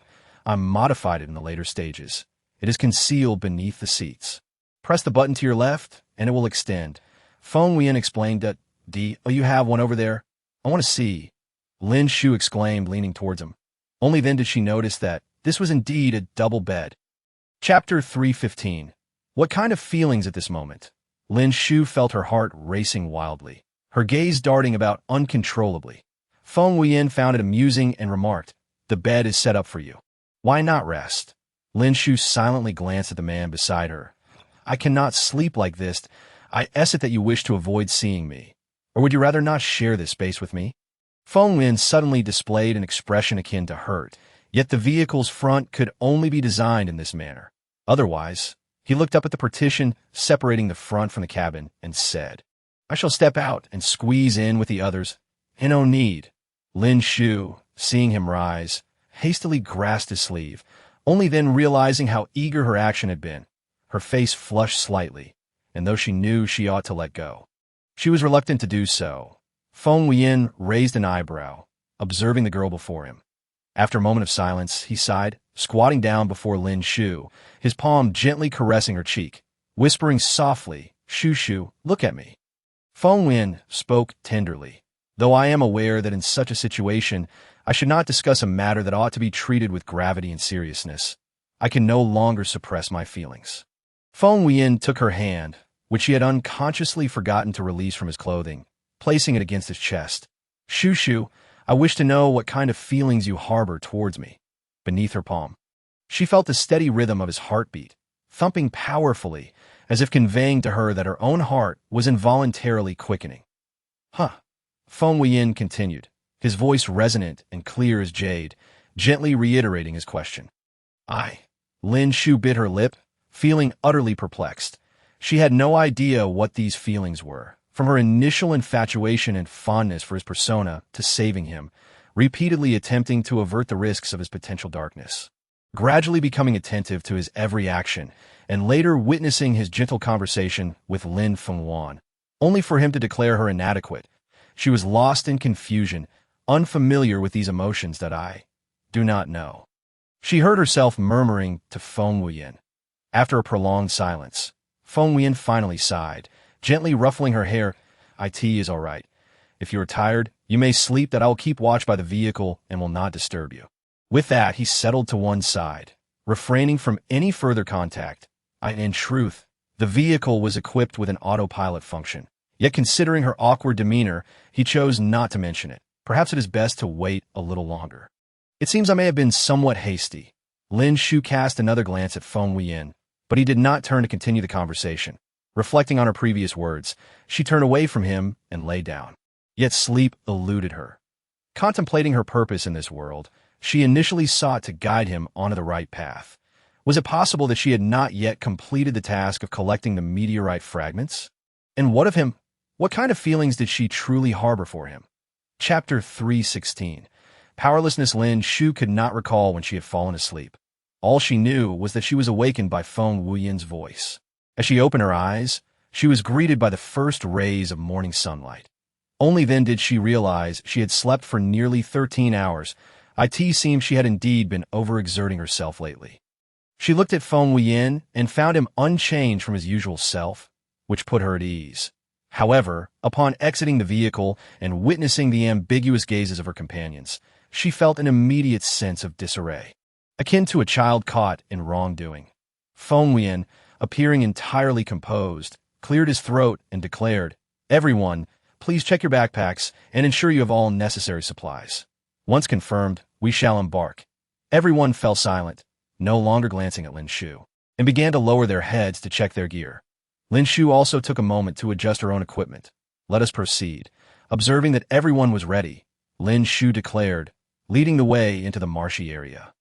I modified it in the later stages. It is concealed beneath the seats. Press the button to your left, and it will extend. Feng Wuyan explained that, you have one over there? I want to see. Lin Shu exclaimed, leaning towards him. Only then did she notice that this was indeed a double bed. Chapter 315. What kind of feelings at this moment? Lin Shu felt her heart racing wildly, her gaze darting about uncontrollably. Feng Wuyan found it amusing and remarked, the bed is set up for you. Why not rest? Lin Shu silently glanced at the man beside her. I cannot sleep like this. I guess it that you wish to avoid seeing me. Or would you rather not share this space with me? Feng Wuyan suddenly displayed an expression akin to hurt, yet the vehicle's front could only be designed in this manner. Otherwise, he looked up at the partition separating the front from the cabin and said, I shall step out and squeeze in with the others. And no need. Lin Shu, seeing him rise, hastily grasped his sleeve, only then realizing how eager her action had been. Her face flushed slightly, and though she knew she ought to let go, she was reluctant to do so. Feng Wuyan raised an eyebrow, observing the girl before him. After a moment of silence, he sighed, squatting down before Lin Shu, his palm gently caressing her cheek, whispering softly, Shu, look at me. Feng Wuyan spoke tenderly, though I am aware that in such a situation, I should not discuss a matter that ought to be treated with gravity and seriousness. I can no longer suppress my feelings. Feng Wuyan took her hand, which he had unconsciously forgotten to release from his clothing, placing it against his chest. Shu, I wish to know what kind of feelings you harbor towards me. Beneath her palm, she felt the steady rhythm of his heartbeat, thumping powerfully, as if conveying to her that her own heart was involuntarily quickening. Feng Wuyan continued, his voice resonant and clear as jade, gently reiterating his question. Lin Shu bit her lip, feeling utterly perplexed. She had no idea what these feelings were, from her initial infatuation and fondness for his persona to saving him, repeatedly attempting to avert the risks of his potential darkness, gradually becoming attentive to his every action, and later witnessing his gentle conversation with Lin Feng Wuyan. only for him to declare her inadequate. She was lost in confusion, unfamiliar with these emotions that I do not know. She heard herself murmuring to Feng Wuyan. After a prolonged silence, Feng Wuyan finally sighed, gently ruffling her hair. "It is all right. If you are tired, you may sleep, that I will keep watch by the vehicle and will not disturb you." With that, he settled to one side, refraining from any further contact. In truth, the vehicle was equipped with an autopilot function. Yet considering her awkward demeanor, he chose not to mention it. Perhaps it is best to wait a little longer. "It seems I may have been somewhat hasty." Lin Shu cast another glance at Feng Wuyan, but he did not turn to continue the conversation. Reflecting on her previous words, she turned away from him and lay down. Yet sleep eluded her. Contemplating her purpose in this world, she initially sought to guide him onto the right path. Was it possible that she had not yet completed the task of collecting the meteorite fragments? And what of him? What kind of feelings did she truly harbor for him? Chapter 316. Powerlessness. Lin Shu could not recall when she had fallen asleep. All she knew was that she was awakened by Feng Wuyan's voice. As she opened her eyes, she was greeted by the first rays of morning sunlight. Only then did she realize she had slept for nearly 13 hours. It seemed she had indeed been overexerting herself lately. She looked at Feng Wuyan and found him unchanged from his usual self, which put her at ease. However, upon exiting the vehicle and witnessing the ambiguous gazes of her companions, she felt an immediate sense of disarray, akin to a child caught in wrongdoing. Feng Wuyan, appearing entirely composed, cleared his throat and declared, "Everyone, please check your backpacks and ensure you have all necessary supplies. Once confirmed, we shall embark." Everyone fell silent, no longer glancing at Lin Shu, and began to lower their heads to check their gear. Lin Shu also took a moment to adjust her own equipment. "Let us proceed." Observing that everyone was ready, Lin Shu declared, leading the way into the marshy area.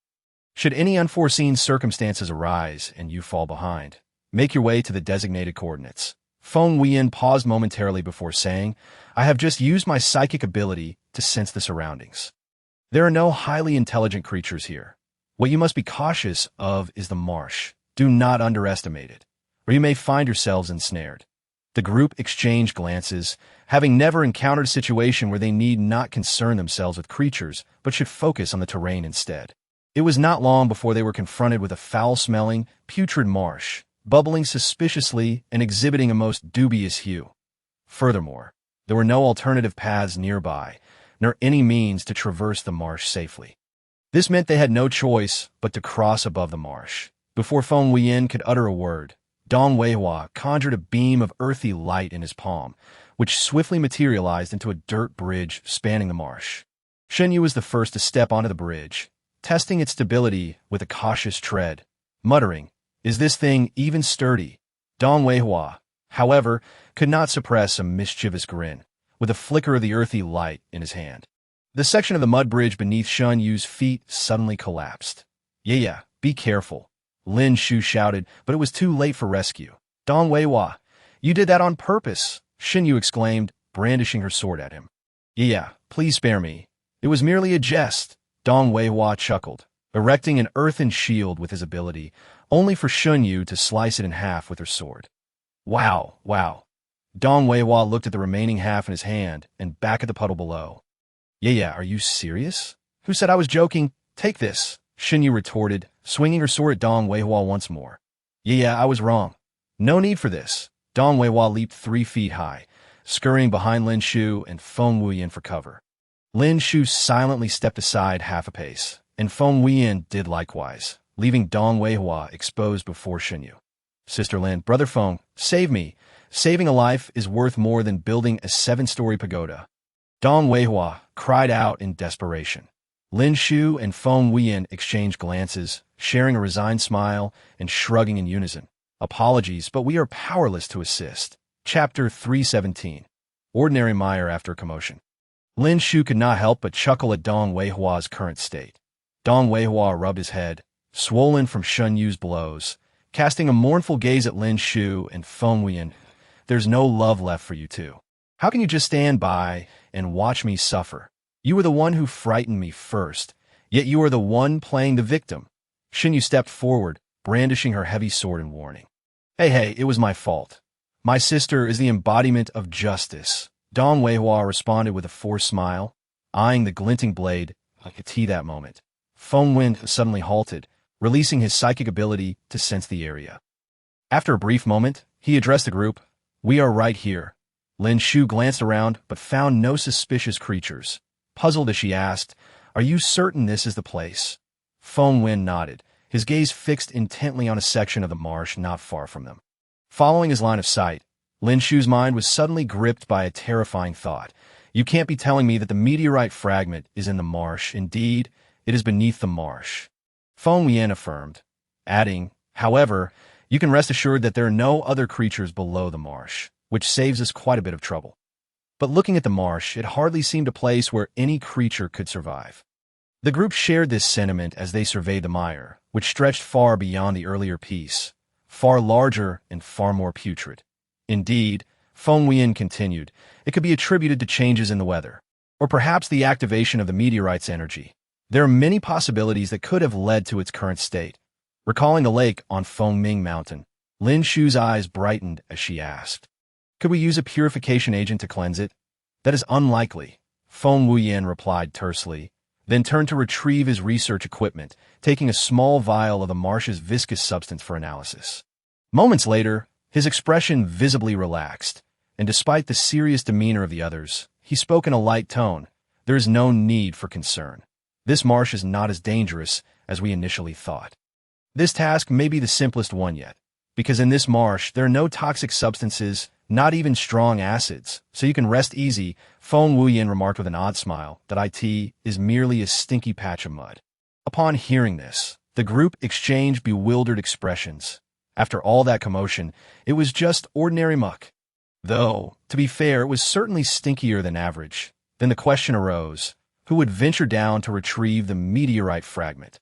"Should any unforeseen circumstances arise and you fall behind, make your way to the designated coordinates." Feng Wuyan paused momentarily before saying, "I have just used my psychic ability to sense the surroundings. There are no highly intelligent creatures here. What you must be cautious of is the marsh. Do not underestimate it, or you may find yourselves ensnared." The group exchanged glances, having never encountered a situation where they need not concern themselves with creatures, but should focus on the terrain instead. It was not long before they were confronted with a foul-smelling, putrid marsh, bubbling suspiciously and exhibiting a most dubious hue. Furthermore, there were no alternative paths nearby, nor any means to traverse the marsh safely. This meant they had no choice but to cross above the marsh. Before Feng Wuyan could utter a word, Dong Weihua conjured a beam of earthy light in his palm, which swiftly materialized into a dirt bridge spanning the marsh. Shen Yu was the first to step onto the bridge, testing its stability with a cautious tread, muttering, "Is this thing even sturdy?" Dong Weihua, however, could not suppress a mischievous grin, with a flicker of the earthy light in his hand. The section of the mud bridge beneath Shen Yu's feet suddenly collapsed. Yeah, be careful," Lin Shu shouted, but it was too late for rescue. "Dong Weihua, you did that on purpose," Shen Yu exclaimed, brandishing her sword at him. "Yeah, please spare me. It was merely a jest," Dong Weihua chuckled, erecting an earthen shield with his ability, only for Shen Yu to slice it in half with her sword. Wow. Dong Weihua looked at the remaining half in his hand and back at the puddle below. Yeah, are you serious? Who said I was joking? Take this," Shen Yu retorted, swinging her sword at Dong Weihua once more. Yeah, I was wrong. No need for this." Dong Weihua leaped 3 feet high, scurrying behind Lin Shu and Feng Wuyan for cover. Lin Shu silently stepped aside half a pace, and Feng Wuyan did likewise, leaving Dong Weihua exposed before Shen Yu. "Sister Lin, Brother Feng, save me. Saving a life is worth more than building a 7-story pagoda." Dong Weihua cried out in desperation. Lin Shu and Feng Wuyan exchanged glances, sharing a resigned smile and shrugging in unison. "Apologies, but we are powerless to assist." Chapter 317. Ordinary mire after commotion. Lin Shu could not help but chuckle at Dong Weihua's current state. Dong Weihua rubbed his head, swollen from Shen Yu's blows, casting a mournful gaze at Lin Shu and Feng Wuyan. "There's no love left for you two. How can you just stand by and watch me suffer? You were the one who frightened me first, yet you are the one playing the victim." Shen Yu stepped forward, brandishing her heavy sword in warning. Hey, it was my fault. My sister is the embodiment of justice. Dong Weihua responded with a forced smile, eyeing the glinting blade like a tea that moment. Feng Wuyan suddenly halted, releasing his psychic ability to sense the area. After a brief moment, he addressed the group. We are right here. Lin Shu glanced around, but found no suspicious creatures. Puzzled as she asked, Are you certain this is the place? Feng Wuyan nodded, his gaze fixed intently on a section of the marsh not far from them. Following his line of sight, Lin Shu's mind was suddenly gripped by a terrifying thought. You can't be telling me that the meteorite fragment is in the marsh. Indeed, it is beneath the marsh. Feng Wuyan affirmed, adding, However, you can rest assured that there are no other creatures below the marsh, which saves us quite a bit of trouble. But looking at the marsh, it hardly seemed a place where any creature could survive. The group shared this sentiment as they surveyed the mire, which stretched far beyond the earlier piece, far larger and far more putrid. Indeed, Feng Wuyan continued, it could be attributed to changes in the weather, or perhaps the activation of the meteorite's energy. There are many possibilities that could have led to its current state. Recalling the lake on Fengming Mountain, Lin Shu's eyes brightened as she asked, Could we use a purification agent to cleanse it? That is unlikely, Feng Wuyan replied tersely, then turned to retrieve his research equipment, taking a small vial of the marsh's viscous substance for analysis. Moments later, his expression visibly relaxed, and despite the serious demeanor of the others, he spoke in a light tone. There is no need for concern. This marsh is not as dangerous as we initially thought. This task may be the simplest one yet, because in this marsh there are no toxic substances, not even strong acids, so you can rest easy. Feng Wuyan remarked with an odd smile that it is merely a stinky patch of mud. Upon hearing this, the group exchanged bewildered expressions. After all that commotion, it was just ordinary muck. Though, to be fair, it was certainly stinkier than average. Then the question arose, who would venture down to retrieve the meteorite fragment?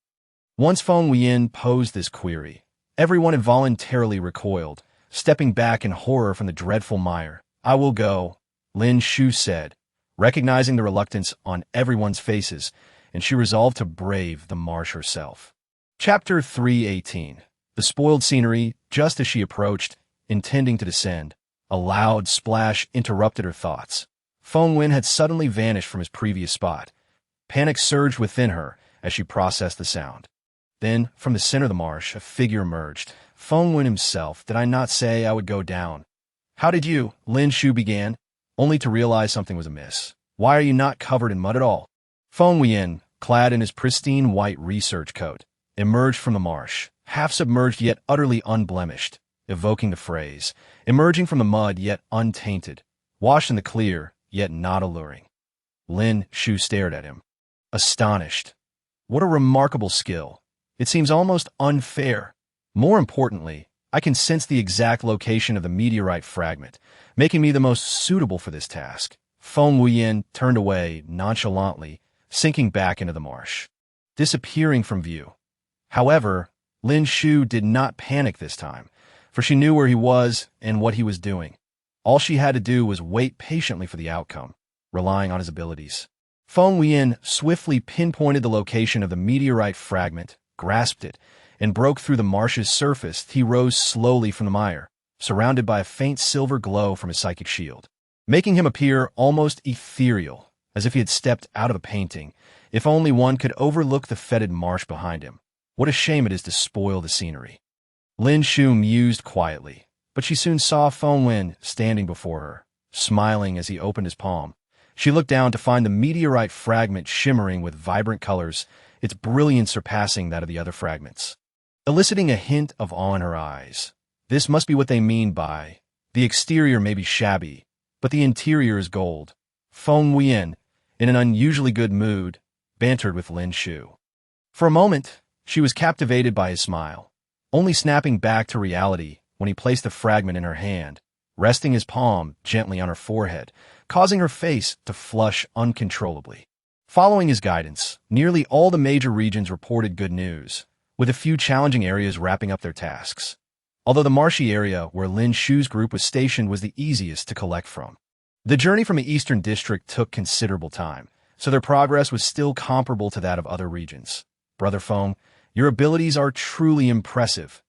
Once Feng Wuyan posed this query, everyone involuntarily recoiled, stepping back in horror from the dreadful mire. I will go, Lin Shu said, recognizing the reluctance on everyone's faces, and she resolved to brave the marsh herself. Chapter 318. The spoiled scenery, just as she approached, intending to descend. A loud splash interrupted her thoughts. Feng Wuyan had suddenly vanished from his previous spot. Panic surged within her as she processed the sound. Then, from the center of the marsh, a figure emerged. Feng Wuyan himself. Did I not say I would go down? How did you? Lin Shu began, only to realize something was amiss. Why are you not covered in mud at all? Feng Wuyan, clad in his pristine white research coat, emerged from the marsh, half-submerged yet utterly unblemished, evoking the phrase, emerging from the mud yet untainted, washed in the clear yet not alluring. Lin Shu stared at him, astonished. What a remarkable skill. It seems almost unfair. More importantly, I can sense the exact location of the meteorite fragment, making me the most suitable for this task. Feng Wuyan turned away nonchalantly, sinking back into the marsh, disappearing from view. However, Lin Shu did not panic this time, for she knew where he was and what he was doing. All she had to do was wait patiently for the outcome, relying on his abilities. Feng Wuyan swiftly pinpointed the location of the meteorite fragment, grasped it, and broke through the marsh's surface. He rose slowly from the mire, surrounded by a faint silver glow from his psychic shield, making him appear almost ethereal, as if he had stepped out of a painting. If only one could overlook the fetid marsh behind him. What a shame it is to spoil the scenery. Lin Shu mused quietly, but she soon saw Feng Wuyan standing before her, smiling as he opened his palm. She looked down to find the meteorite fragment shimmering with vibrant colors, its brilliance surpassing that of the other fragments, eliciting a hint of awe in her eyes. This must be what they mean by, the exterior may be shabby, but the interior is gold. Feng Wuyan, in an unusually good mood, bantered with Lin Shu. For a moment, she was captivated by his smile, only snapping back to reality when he placed the fragment in her hand, resting his palm gently on her forehead, causing her face to flush uncontrollably. Following his guidance, nearly all the major regions reported good news, with a few challenging areas wrapping up their tasks. Although the marshy area where Lin Shu's group was stationed was the easiest to collect from. The journey from the eastern district took considerable time, so their progress was still comparable to that of other regions. Brother Feng, your abilities are truly impressive.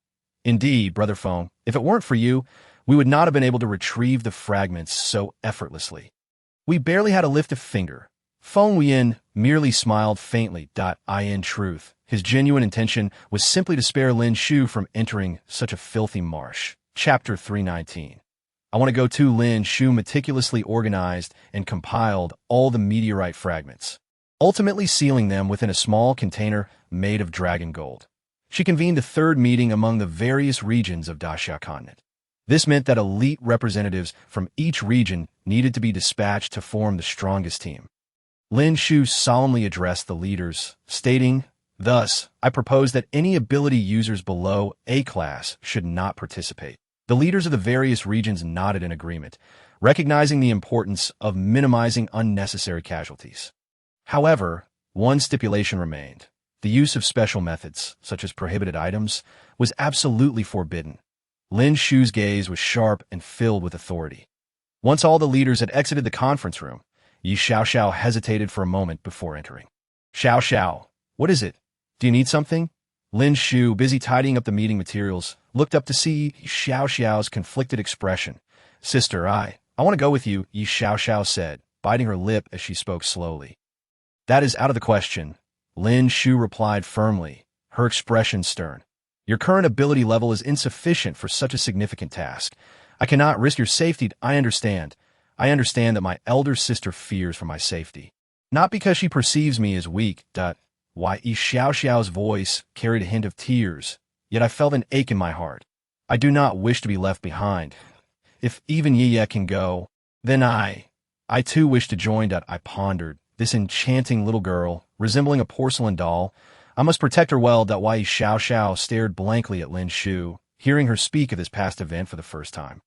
Indeed, Brother Feng, if it weren't for you, we would not have been able to retrieve the fragments so effortlessly. We barely had to lift a finger. Feng Wuyan merely smiled faintly. In truth, his genuine intention was simply to spare Lin Shu from entering such a filthy marsh. Chapter 319. I want to go to Lin Shu meticulously organized and compiled all the meteorite fragments, ultimately sealing them within a small container made of dragon gold. She convened a third meeting among the various regions of Daxia continent. This meant that elite representatives from each region needed to be dispatched to form the strongest team. Lin Shu solemnly addressed the leaders, stating, "Thus, I propose that any ability users below A class should not participate." The leaders of the various regions nodded in agreement, recognizing the importance of minimizing unnecessary casualties. However, one stipulation remained. The use of special methods, such as prohibited items, was absolutely forbidden. Lin Shu's gaze was sharp and filled with authority. Once all the leaders had exited the conference room, Yi Xiaoxiao hesitated for a moment before entering. "Xiaoxiao, what is it? Do you need something?" Lin Shu, busy tidying up the meeting materials, looked up to see Yi Xiaoxiao's conflicted expression. "Sister, I want to go with you," Yi Xiaoxiao said, biting her lip as she spoke slowly. "That is out of the question," Lin Shu replied firmly, her expression stern. "Your current ability level is insufficient for such a significant task. I cannot risk your safety. I understand that my elder sister fears for my safety. Not because she perceives me as weak. Why, Yi Xiaoxiao's voice carried a hint of tears, yet I felt an ache in my heart. I do not wish to be left behind. If even Yi can go, then I too wish to join. I pondered. This enchanting little girl, resembling a porcelain doll, I must protect her well. Why Yi Xiaoxiao stared blankly at Lin Shu, hearing her speak of this past event for the first time.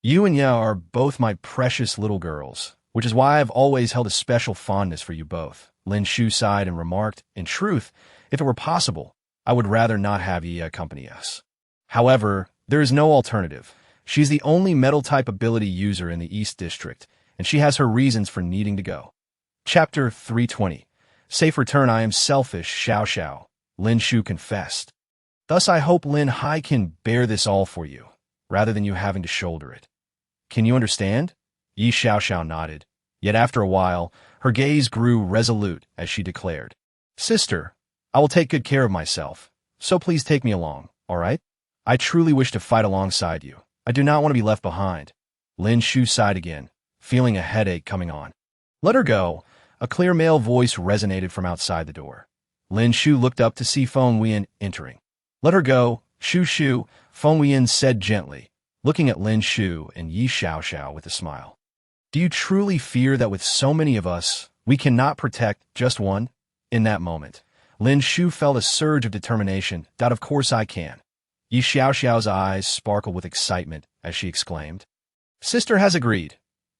"You and Ya are both my precious little girls, which is why I have always held a special fondness for you both." Lin Shu sighed and remarked, "In truth, if it were possible, I would rather not have Yi accompany us. However, there is no alternative. She's the only metal-type ability user in the East District, and she has her reasons for needing to go." Chapter 320. Safe return. "I am selfish, Xiaoxiao," Lin Shu confessed. "Thus I hope Lin Hai can bear this all for you, rather than you having to shoulder it. Can you understand?" Yi Xiaoxiao nodded, yet after a while, her gaze grew resolute as she declared, "Sister, I will take good care of myself, so please take me along, all right? I truly wish to fight alongside you. I do not want to be left behind." Lin Shu sighed again, feeling a headache coming on. "Let her go." A clear male voice resonated from outside the door. Lin Shu looked up to see Feng Wuyan entering. "Let her go, Shu," Feng Wuyan said gently, looking at Lin Shu and Yi Xiaoxiao with a smile. "Do you truly fear that with so many of us, we cannot protect just one?" In that moment, Lin Shu felt a surge of determination. "Of course I can." Yi Xiaoxiao's eyes sparkled with excitement as she exclaimed, "Sister has agreed."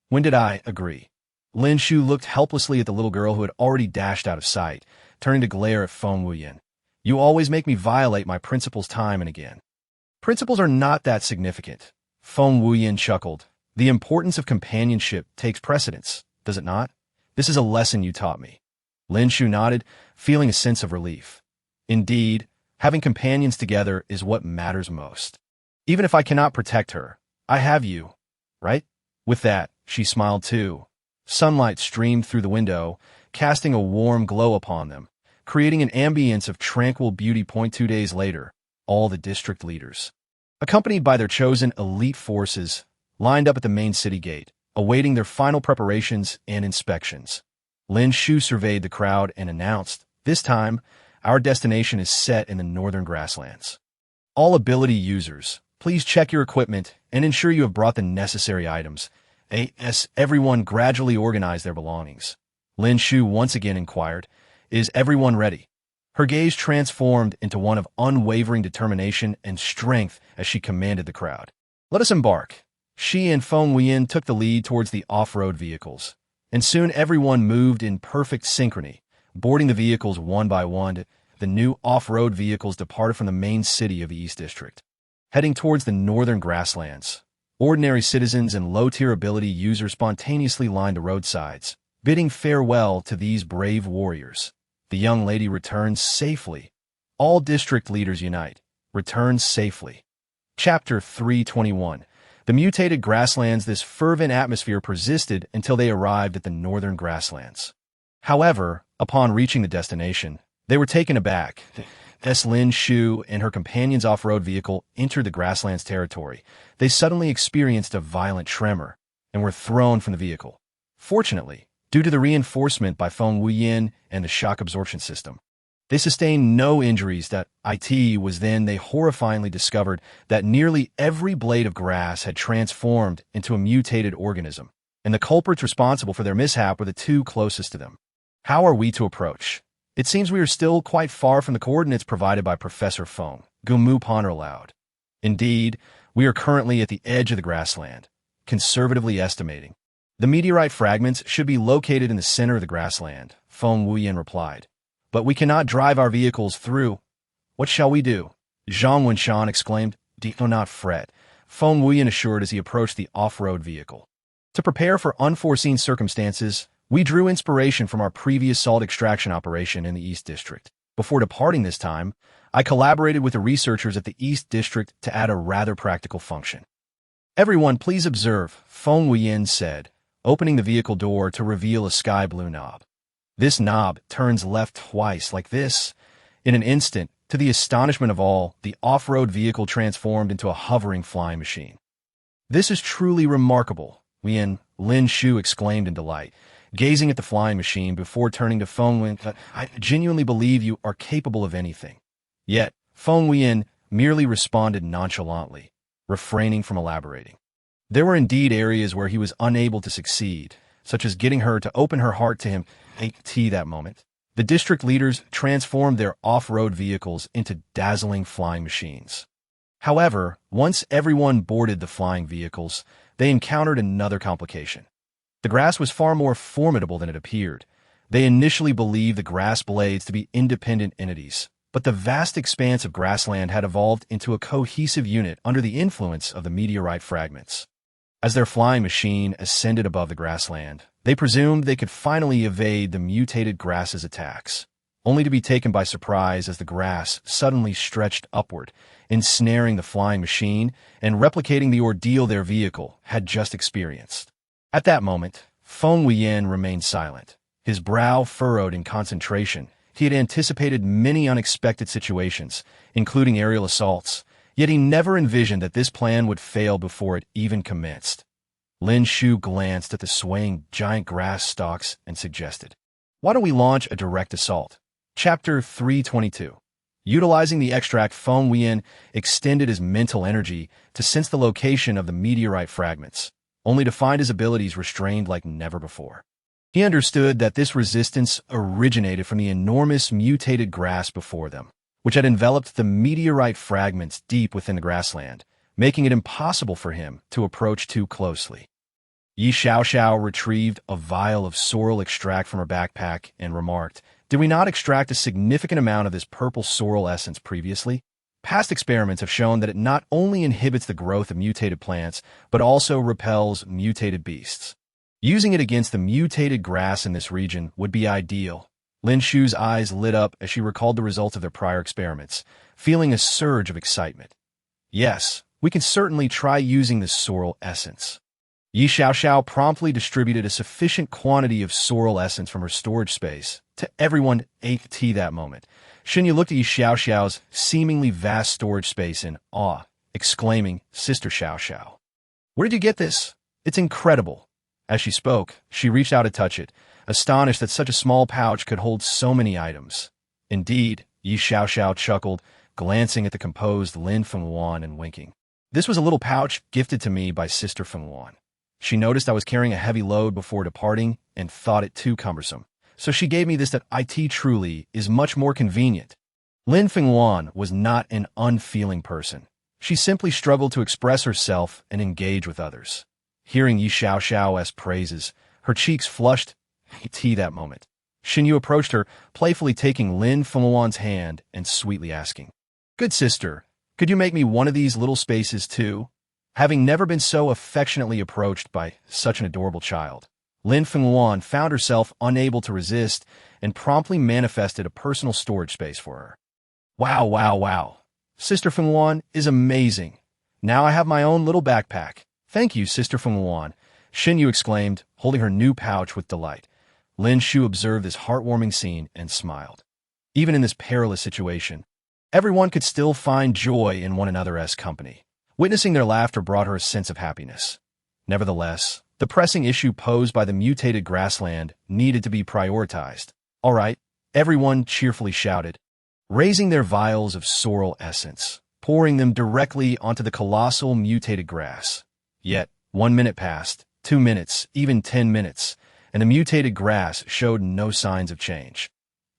"When did I agree?" Lin Shu looked helplessly at the little girl who had already dashed out of sight, turning to glare at Feng Wuyan. "You always make me violate my principles time and again." "Principles are not that significant," Feng Wuyan chuckled. "The importance of companionship takes precedence, does it not? This is a lesson you taught me." Lin Shu nodded, feeling a sense of relief. "Indeed, having companions together is what matters most. Even if I cannot protect her, I have you, right?" With that, she smiled too. Sunlight streamed through the window, casting a warm glow upon them, creating an ambience of tranquil beauty. 2 days later, all the district leaders, accompanied by their chosen elite forces, lined up at the main city gate, awaiting their final preparations and inspections. Lin Shu surveyed the crowd and announced, "This time, our destination is set in the northern grasslands. All ability users, please check your equipment and ensure you have brought the necessary items." As everyone gradually organized their belongings, Lin Shu once again inquired, "Is everyone ready?" Her gaze transformed into one of unwavering determination and strength as she commanded the crowd. "Let us embark." She and Feng Wuyan took the lead towards the off-road vehicles, and soon everyone moved in perfect synchrony, boarding the vehicles one by one. The new off-road vehicles departed from the main city of the East District, heading towards the northern grasslands. Ordinary citizens and low-tier ability users spontaneously lined the roadsides, bidding farewell to these brave warriors. The young lady returns safely. All district leaders unite. Returns safely. Chapter 321. The mutated grasslands, this fervent atmosphere persisted until they arrived at the northern grasslands. However, upon reaching the destination, they were taken aback. As Lin Shu and her companion's off-road vehicle entered the grasslands territory, they suddenly experienced a violent tremor and were thrown from the vehicle. Fortunately, due to the reinforcement by Feng Wuyan and the shock absorption system, they sustained no injuries. It was then they horrifyingly discovered that nearly every blade of grass had transformed into a mutated organism, and the culprits responsible for their mishap were the two closest to them. How are we to approach? It seems we are still quite far from the coordinates provided by Professor Feng, Gumu pondered aloud. Indeed, we are currently at the edge of the grassland, conservatively estimating. The meteorite fragments should be located in the center of the grassland, Feng Wuyan replied. But we cannot drive our vehicles through. What shall we do? Zhang Wenshan exclaimed. Do not fret, Feng Wuyan assured as he approached the off-road vehicle. To prepare for unforeseen circumstances, we drew inspiration from our previous salt extraction operation in the East District. Before departing this time, I collaborated with the researchers at the East District to add a rather practical function. Everyone, please observe, Feng Wuyan said, opening the vehicle door to reveal a sky blue knob. This knob turns left twice, like this. In an instant, to the astonishment of all, the off-road vehicle transformed into a hovering flying machine. This is truly remarkable, Lin Shu exclaimed in delight, gazing at the flying machine before turning to Feng Wuyan. I genuinely believe you are capable of anything. Yet, Feng Wuyan merely responded nonchalantly, refraining from elaborating. There were indeed areas where he was unable to succeed, such as getting her to open her heart to him. That moment, the district leaders transformed their off-road vehicles into dazzling flying machines. However, once everyone boarded the flying vehicles, they encountered another complication. The grass was far more formidable than it appeared. They initially believed the grass blades to be independent entities, but the vast expanse of grassland had evolved into a cohesive unit under the influence of the meteorite fragments. As their flying machine ascended above the grassland, they presumed they could finally evade the mutated grass's attacks, only to be taken by surprise as the grass suddenly stretched upward, ensnaring the flying machine and replicating the ordeal their vehicle had just experienced. At that moment, Feng Wuyan remained silent, his brow furrowed in concentration. He had anticipated many unexpected situations, including aerial assaults, yet he never envisioned that this plan would fail before it even commenced. Lin Shu glanced at the swaying giant grass stalks and suggested, "Why don't we launch a direct assault?" Chapter 322. Utilizing the extract, Feng Wuyan extended his mental energy to sense the location of the meteorite fragments, only to find his abilities restrained like never before. He understood that this resistance originated from the enormous mutated grass before them, which had enveloped the meteorite fragments deep within the grassland, making it impossible for him to approach too closely. Yi Xiaoxiao retrieved a vial of sorrel extract from her backpack and remarked, "Did we not extract a significant amount of this purple sorrel essence previously? Past experiments have shown that it not only inhibits the growth of mutated plants, but also repels mutated beasts. Using it against the mutated grass in this region would be ideal." Lin Shu's eyes lit up as she recalled the results of their prior experiments, feeling a surge of excitement. "Yes, we can certainly try using this sorrel essence." Yi Xiaoxiao promptly distributed a sufficient quantity of sorrel essence from her storage space to everyone at that moment. Shinya looked at Yi Xiaoxiao's seemingly vast storage space in awe, exclaiming, "Sister Xiaoxiao, where did you get this? It's incredible." As she spoke, she reached out to touch it, astonished that such a small pouch could hold so many items. "Indeed," Yi Xiaoxiao chuckled, glancing at the composed Lin Feng Wuyan and winking. "This was a little pouch gifted to me by Sister Feng Wuyan. She noticed I was carrying a heavy load before departing and thought it too cumbersome. So she gave me this. That it truly is much more convenient." Lin Feng Wuyan was not an unfeeling person. She simply struggled to express herself and engage with others. Hearing Yi Xiaoxiao's praises, her cheeks flushed that moment. Xinyu approached her, playfully taking Lin Feng Wuyan's hand and sweetly asking, "Good sister, could you make me one of these little spaces too?" Having never been so affectionately approached by such an adorable child, Lin Feng Wuyan found herself unable to resist and promptly manifested a personal storage space for her. Wow. Sister Feng Wuyan is amazing. Now I have my own little backpack. Thank you, Sister Feng Wuyan, Xin Yu exclaimed, holding her new pouch with delight. Lin Shu observed this heartwarming scene and smiled. Even in this perilous situation, everyone could still find joy in one another's company. Witnessing their laughter brought her a sense of happiness. Nevertheless, the pressing issue posed by the mutated grassland needed to be prioritized. All right, everyone cheerfully shouted, raising their vials of sorrel essence, pouring them directly onto the colossal mutated grass. Yet, 1 minute passed, 2 minutes, even 10 minutes, and the mutated grass showed no signs of change.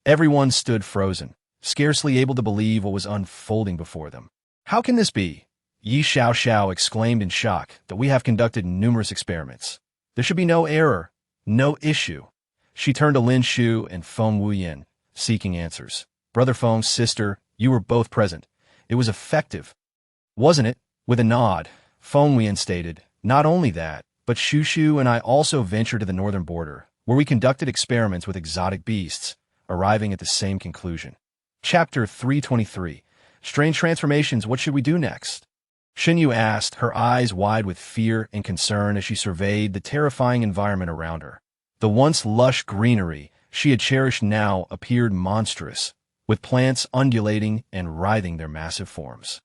Everyone stood frozen, scarcely able to believe what was unfolding before them. How can this be? Yi Xiao exclaimed in shock that we have conducted numerous experiments. There should be no error, no issue. She turned to Lin Shu and Feng Wuyan, seeking answers. Brother Feng, sister, you were both present. It was effective, wasn't it? With a nod, Feng Wuyan stated, not only that, but Shu and I also ventured to the northern border, where we conducted experiments with exotic beasts, arriving at the same conclusion. Chapter 323. Strange Transformations, what should we do next? Xin Yu asked, her eyes wide with fear and concern as she surveyed the terrifying environment around her. The once lush greenery she had cherished now appeared monstrous, with plants undulating and writhing their massive forms.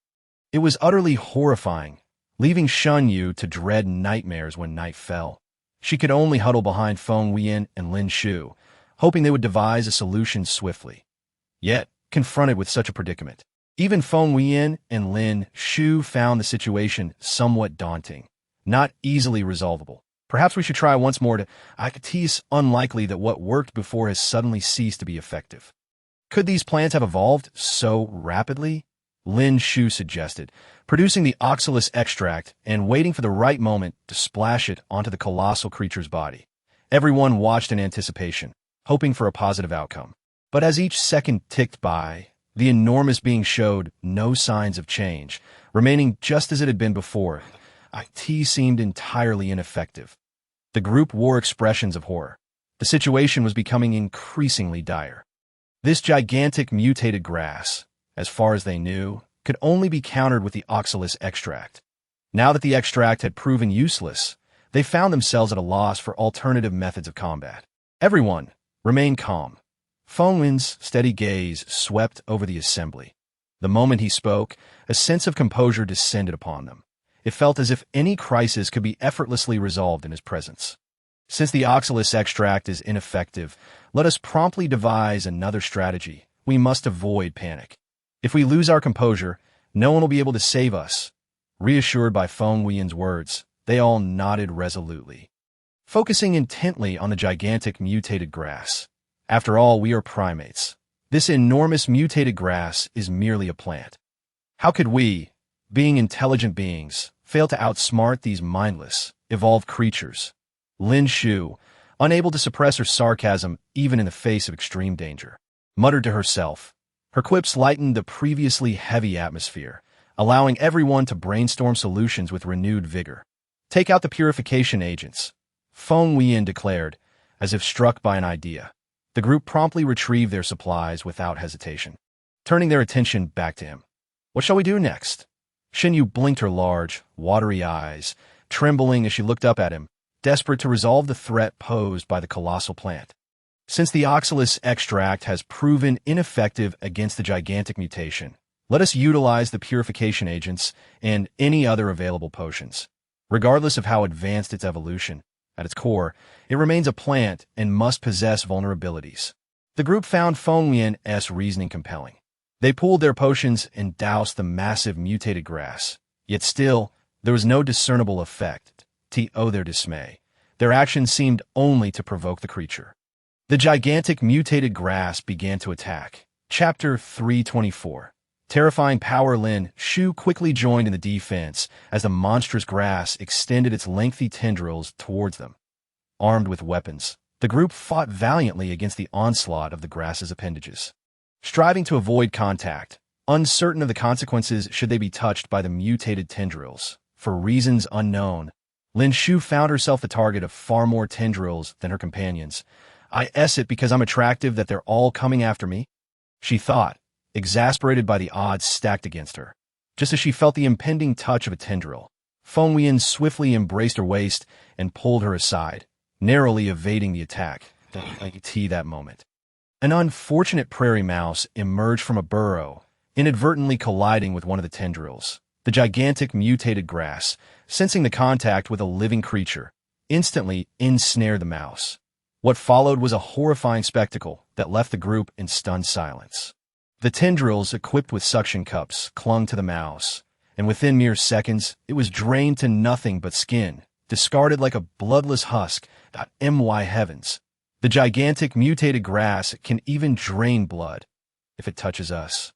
It was utterly horrifying, leaving Xin Yu to dread nightmares when night fell. She could only huddle behind Feng Wuyan and Lin Shu, hoping they would devise a solution swiftly. Yet, confronted with such a predicament, even Feng Wuyan and Lin Shu found the situation somewhat daunting, not easily resolvable. Perhaps we should try once more to... It is unlikely that what worked before has suddenly ceased to be effective. Could these plants have evolved so rapidly? Lin Shu suggested, producing the oxalis extract and waiting for the right moment to splash it onto the colossal creature's body. Everyone watched in anticipation, hoping for a positive outcome. But as each second ticked by, the enormous being showed no signs of change, remaining just as it had been before. It seemed entirely ineffective. The group wore expressions of horror. The situation was becoming increasingly dire. This gigantic mutated grass, as far as they knew, could only be countered with the oxalis extract. Now that the extract had proven useless, they found themselves at a loss for alternative methods of combat. Everyone remained calm. Feng Wuyan's steady gaze swept over the assembly. The moment he spoke, a sense of composure descended upon them. It felt as if any crisis could be effortlessly resolved in his presence. Since the oxalis extract is ineffective, let us promptly devise another strategy. We must avoid panic. If we lose our composure, no one will be able to save us. Reassured by Feng Wuyan's words, they all nodded resolutely, focusing intently on the gigantic mutated grass. After all, we are primates. This enormous mutated grass is merely a plant. How could we, being intelligent beings, fail to outsmart these mindless, evolved creatures? Lin Shu, unable to suppress her sarcasm even in the face of extreme danger, muttered to herself. Her quips lightened the previously heavy atmosphere, allowing everyone to brainstorm solutions with renewed vigor. Take out the purification agents, Feng Wuyan declared, as if struck by an idea. The group promptly retrieved their supplies without hesitation, turning their attention back to him. What shall we do next? Xin Yu blinked her large, watery eyes, trembling as she looked up at him, desperate to resolve the threat posed by the colossal plant. Since the oxalis extract has proven ineffective against the gigantic mutation, let us utilize the purification agents and any other available potions. Regardless of how advanced its evolution, at its core, it remains a plant and must possess vulnerabilities. The group found Feng Wuyan's reasoning compelling. They pooled their potions and doused the massive mutated grass. Yet still, there was no discernible effect. To their dismay, their actions seemed only to provoke the creature. The gigantic mutated grass began to attack. Chapter 324. Terrifying power. Lin Shu quickly joined in the defense as the monstrous grass extended its lengthy tendrils towards them. Armed with weapons, the group fought valiantly against the onslaught of the grass's appendages. Striving to avoid contact, uncertain of the consequences should they be touched by the mutated tendrils, for reasons unknown, Lin Shu found herself the target of far more tendrils than her companions. Is it because I'm attractive that they're all coming after me? She thought, exasperated by the odds stacked against her. Just as she felt the impending touch of a tendril, Feng Wuyan swiftly embraced her waist and pulled her aside, narrowly evading the attack. That moment. An unfortunate prairie mouse emerged from a burrow, inadvertently colliding with one of the tendrils. The gigantic mutated grass, sensing the contact with a living creature, instantly ensnared the mouse. What followed was a horrifying spectacle that left the group in stunned silence. The tendrils, equipped with suction cups, clung to the mouse, and within mere seconds, it was drained to nothing but skin, discarded like a bloodless husk. My heavens. The gigantic mutated grass can even drain blood if it touches us.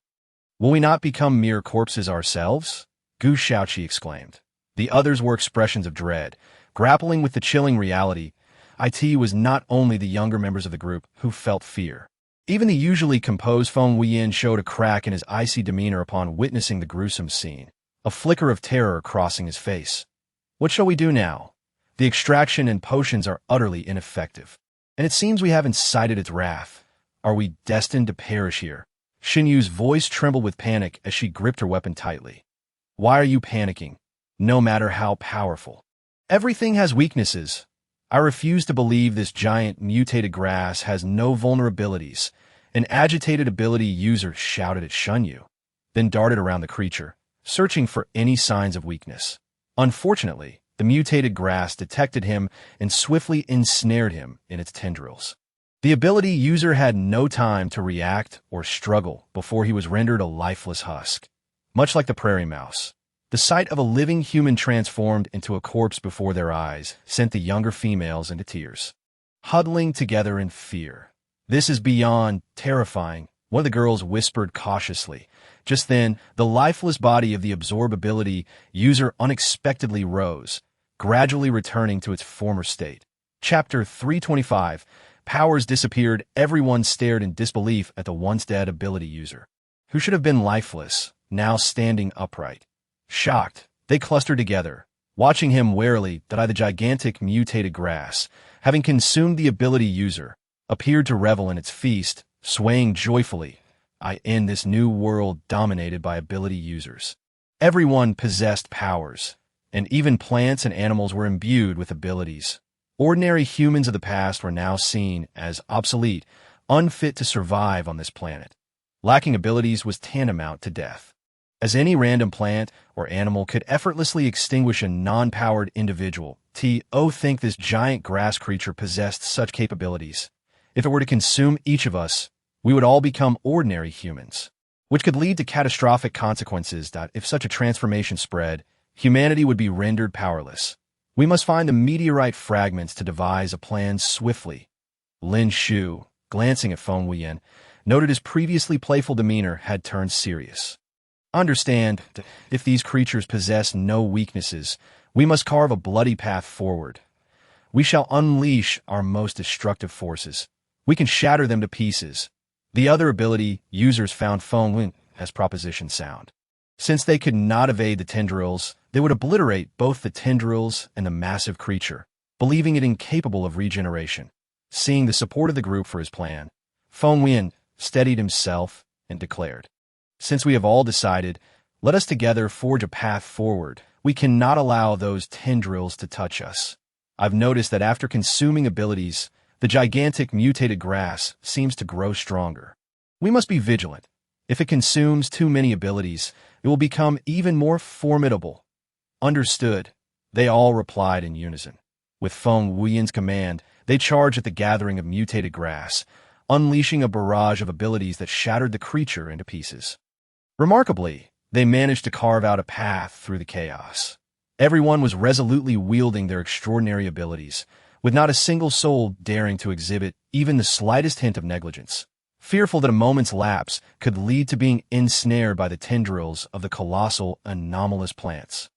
Will we not become mere corpses ourselves? Gu Shaoqi exclaimed. The others were expressions of dread, grappling with the chilling reality. It was not only the younger members of the group who felt fear. Even the usually composed Feng Wuyan showed a crack in his icy demeanor upon witnessing the gruesome scene, a flicker of terror crossing his face. What shall we do now? The extraction and potions are utterly ineffective, and it seems we haven't sighted its wrath. Are we destined to perish here? Xin Yu's voice trembled with panic as she gripped her weapon tightly. Why are you panicking? No matter how powerful. Everything has weaknesses. I refuse to believe this giant mutated grass has no vulnerabilities. An agitated ability user shouted at Xin Yu, then darted around the creature, searching for any signs of weakness. Unfortunately, the mutated grass detected him and swiftly ensnared him in its tendrils. The ability user had no time to react or struggle before he was rendered a lifeless husk. Much like the prairie mouse, the sight of a living human transformed into a corpse before their eyes sent the younger females into tears, huddling together in fear. This is beyond terrifying, one of the girls whispered cautiously. Just then, the lifeless body of the absorbability user unexpectedly rose, gradually returning to its former state. Chapter 325. Powers disappeared. Everyone stared in disbelief at the once-dead ability user, who should have been lifeless, now standing upright. Shocked, they clustered together, watching him warily. The gigantic mutated grass, having consumed the ability user, appeared to revel in its feast, swaying joyfully. In this new world dominated by ability users. Everyone possessed powers, and even plants and animals were imbued with abilities. Ordinary humans of the past were now seen as obsolete, unfit to survive on this planet. Lacking abilities was tantamount to death, as any random plant or animal could effortlessly extinguish a non-powered individual. Think this giant grass creature possessed such capabilities. If it were to consume each of us, we would all become ordinary humans, which could lead to catastrophic consequences. If such a transformation spread, humanity would be rendered powerless. We must find the meteorite fragments to devise a plan swiftly. Lin Shu, glancing at Feng Wuyan, noted his previously playful demeanor had turned serious. Understand, if these creatures possess no weaknesses, we must carve a bloody path forward. We shall unleash our most destructive forces. We can shatter them to pieces. The other ability users found Feng Wuyan as proposition sound. Since they could not evade the tendrils, they would obliterate both the tendrils and the massive creature, believing it incapable of regeneration. Seeing the support of the group for his plan, Feng Wuyan steadied himself and declared, Since we have all decided, let us together forge a path forward. We cannot allow those tendrils to touch us. I've noticed that after consuming abilities, the gigantic mutated grass seems to grow stronger. We must be vigilant. If it consumes too many abilities, it will become even more formidable. Understood, they all replied in unison. With Feng Wuyan's command, they charged at the gathering of mutated grass, unleashing a barrage of abilities that shattered the creature into pieces. Remarkably, they managed to carve out a path through the chaos. Everyone was resolutely wielding their extraordinary abilities, with not a single soul daring to exhibit even the slightest hint of negligence, fearful that a moment's lapse could lead to being ensnared by the tendrils of the colossal, anomalous plants.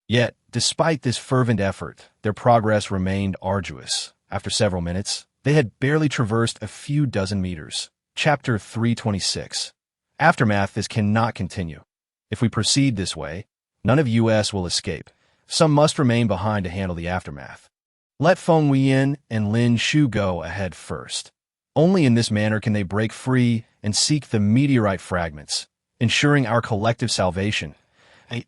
Yet, despite this fervent effort, their progress remained arduous. After several minutes, they had barely traversed a few dozen meters. Chapter 326. Aftermath. This cannot continue. If we proceed this way, none of us will escape. Some must remain behind to handle the aftermath. Let Feng Wuyan and Lin Shu go ahead first. Only in this manner can they break free and seek the meteorite fragments, ensuring our collective salvation.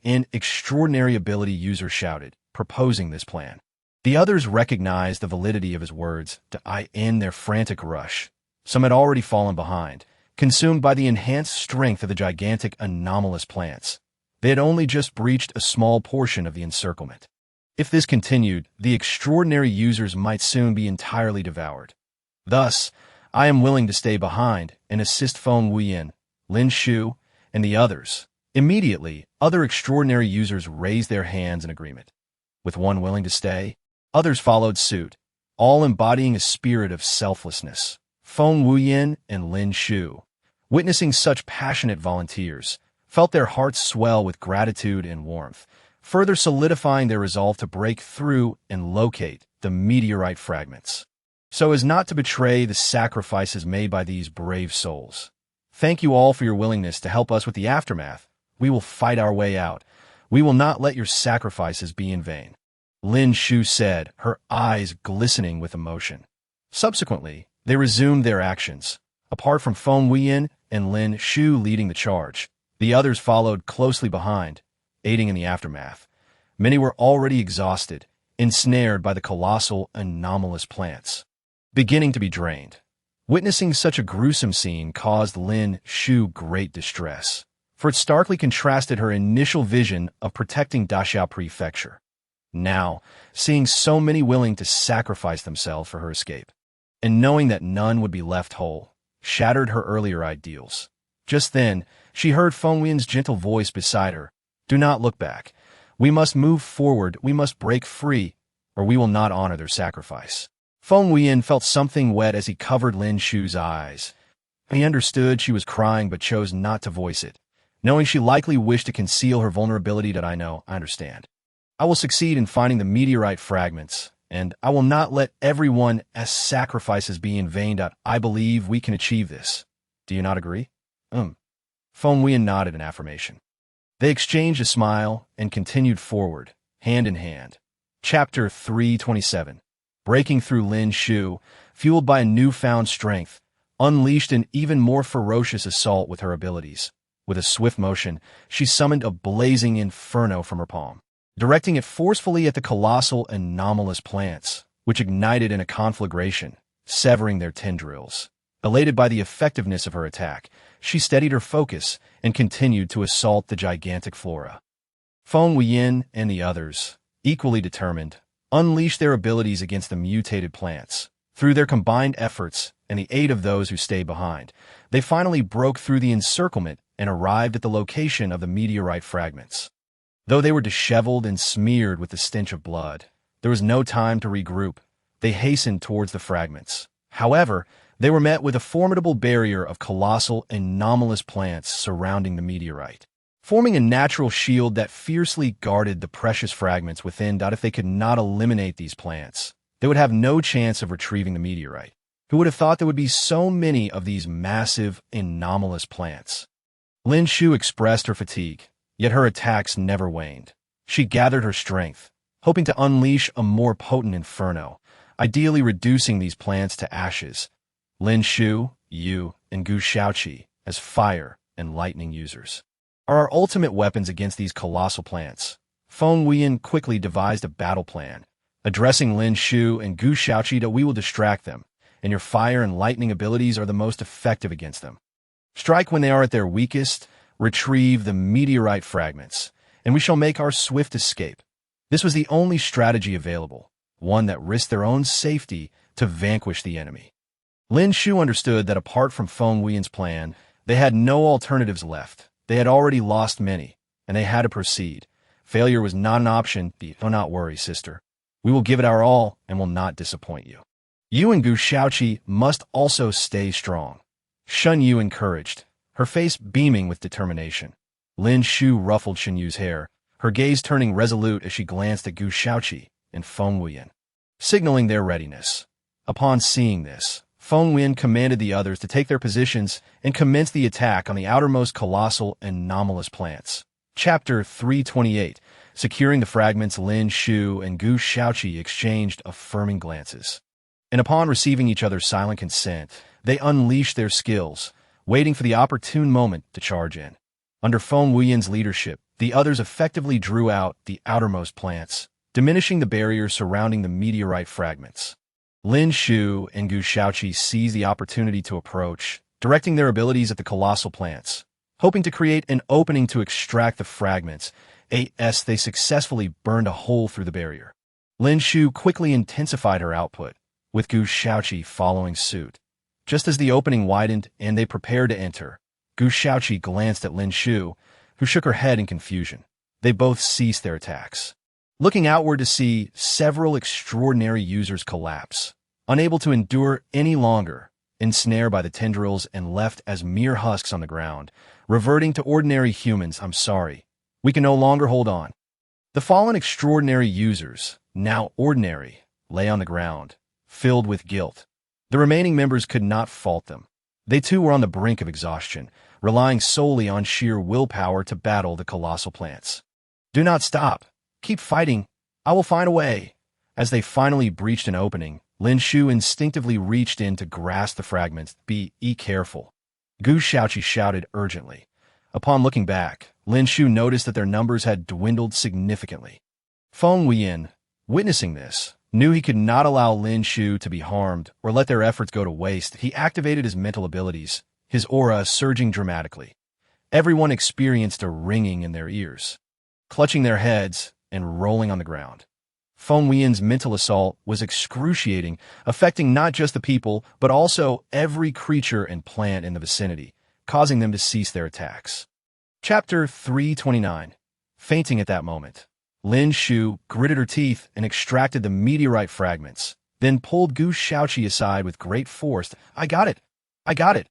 An extraordinary ability user shouted, proposing this plan. The others recognized the validity of his words to end their frantic rush. Some had already fallen behind, consumed by the enhanced strength of the gigantic anomalous plants. They had only just breached a small portion of the encirclement. If this continued, the extraordinary users might soon be entirely devoured. Thus, I am willing to stay behind and assist Feng Wuyan, Lin Shu, and the others. Immediately, other extraordinary users raised their hands in agreement. With one willing to stay, others followed suit, all embodying a spirit of selflessness. Feng Wuyan and Lin Shu, witnessing such passionate volunteers, felt their hearts swell with gratitude and warmth, further solidifying their resolve to break through and locate the meteorite fragments, so as not to betray the sacrifices made by these brave souls. Thank you all for your willingness to help us with the aftermath. We will fight our way out. We will not let your sacrifices be in vain, Lin Shu said, her eyes glistening with emotion. Subsequently, they resumed their actions. Apart from Feng Wuyan and Lin Shu leading the charge, the others followed closely behind, aiding in the aftermath. Many were already exhausted, ensnared by the colossal anomalous plants, beginning to be drained. Witnessing such a gruesome scene caused Lin Shu great distress, for it starkly contrasted her initial vision of protecting Dachau Prefecture. Now, seeing so many willing to sacrifice themselves for her escape, and knowing that none would be left whole, shattered her earlier ideals. Just then, she heard Feng Wuyan's gentle voice beside her. Do not look back. We must move forward. We must break free, or we will not honor their sacrifice. Feng Wuyan felt something wet as he covered Lin Shu's eyes. He understood she was crying but chose not to voice it, knowing she likely wished to conceal her vulnerability. I understand. I will succeed in finding the meteorite fragments, and I will not let everyone as sacrifices be in vain. I believe we can achieve this. Do you not agree? Feng Wuyan nodded in affirmation. They exchanged a smile and continued forward, hand in hand. Chapter 327. Breaking through. Lin Shu, fueled by a newfound strength, unleashed an even more ferocious assault with her abilities. With a swift motion, she summoned a blazing inferno from her palm, directing it forcefully at the colossal anomalous plants, which ignited in a conflagration, severing their tendrils. Elated by the effectiveness of her attack, she steadied her focus and continued to assault the gigantic flora. Feng Wuyan and the others, equally determined, unleashed their abilities against the mutated plants. Through their combined efforts and the aid of those who stayed behind, they finally broke through the encirclement and arrived at the location of the meteorite fragments. Though they were disheveled and smeared with the stench of blood, there was no time to regroup. They hastened towards the fragments. However, they were met with a formidable barrier of colossal anomalous plants surrounding the meteorite, forming a natural shield that fiercely guarded the precious fragments within. If they could not eliminate these plants, they would have no chance of retrieving the meteorite. Who would have thought there would be so many of these massive, anomalous plants? Lin Shu expressed her fatigue, yet her attacks never waned. She gathered her strength, hoping to unleash a more potent inferno, ideally reducing these plants to ashes. Lin Shu, Yu, and Gu Shaoqi, as fire and lightning users, are our ultimate weapons against these colossal plants. Feng Wuyan quickly devised a battle plan, addressing Lin Shu and Gu Shaoqi that we will distract them, and your fire and lightning abilities are the most effective against them. Strike when they are at their weakest, retrieve the meteorite fragments, and we shall make our swift escape. This was the only strategy available, one that risked their own safety to vanquish the enemy. Lin Shu understood that apart from Feng Wuyan's plan, they had no alternatives left. They had already lost many, and they had to proceed. Failure was not an option. Do not worry, sister. We will give it our all and will not disappoint you. Yu and Gu Shaoqi must also stay strong. Shun Yu encouraged, her face beaming with determination. Lin Shu ruffled Shen Yu's hair, her gaze turning resolute as she glanced at Gu Shaoqi and Feng Wuyan, signaling their readiness. Upon seeing this, Feng Wuyan commanded the others to take their positions and commence the attack on the outermost colossal anomalous plants. Chapter 328. Securing the fragments, Lin Shu and Gu Shaoqi exchanged affirming glances, and upon receiving each other's silent consent, they unleashed their skills, waiting for the opportune moment to charge in. Under Feng Wuyan's leadership, the others effectively drew out the outermost plants, diminishing the barrier surrounding the meteorite fragments. Lin Shu and Gu Shaoqi seized the opportunity to approach, directing their abilities at the colossal plants, hoping to create an opening to extract the fragments. As they successfully burned a hole through the barrier. Lin Shu quickly intensified her output, with Gu Shaoqi following suit. Just as the opening widened and they prepared to enter, Gu Shaoqi glanced at Lin Shu, who shook her head in confusion. They both ceased their attacks, looking outward to see several extraordinary users collapse, unable to endure any longer, ensnared by the tendrils and left as mere husks on the ground, reverting to ordinary humans. I'm sorry. We can no longer hold on. The fallen extraordinary users, now ordinary, lay on the ground, filled with guilt. The remaining members could not fault them. They too were on the brink of exhaustion, relying solely on sheer willpower to battle the colossal plants. Do not stop. Keep fighting. I will find a way. As they finally breached an opening, Lin Shu instinctively reached in to grasp the fragments. Be careful. Gu Shaoqi shouted urgently. Upon looking back, Lin Shu noticed that their numbers had dwindled significantly. Feng Wuyan, witnessing this, knew he could not allow Lin Shu to be harmed or let their efforts go to waste. He activated his mental abilities, his aura surging dramatically. Everyone experienced a ringing in their ears, clutching their heads and rolling on the ground. Feng Wuyan's mental assault was excruciating, affecting not just the people, but also every creature and plant in the vicinity, causing them to cease their attacks. Chapter 329. Fainting at that moment, Lin Shu gritted her teeth and extracted the meteorite fragments, then pulled Gu Shaoqi aside with great force. I got it! I got it!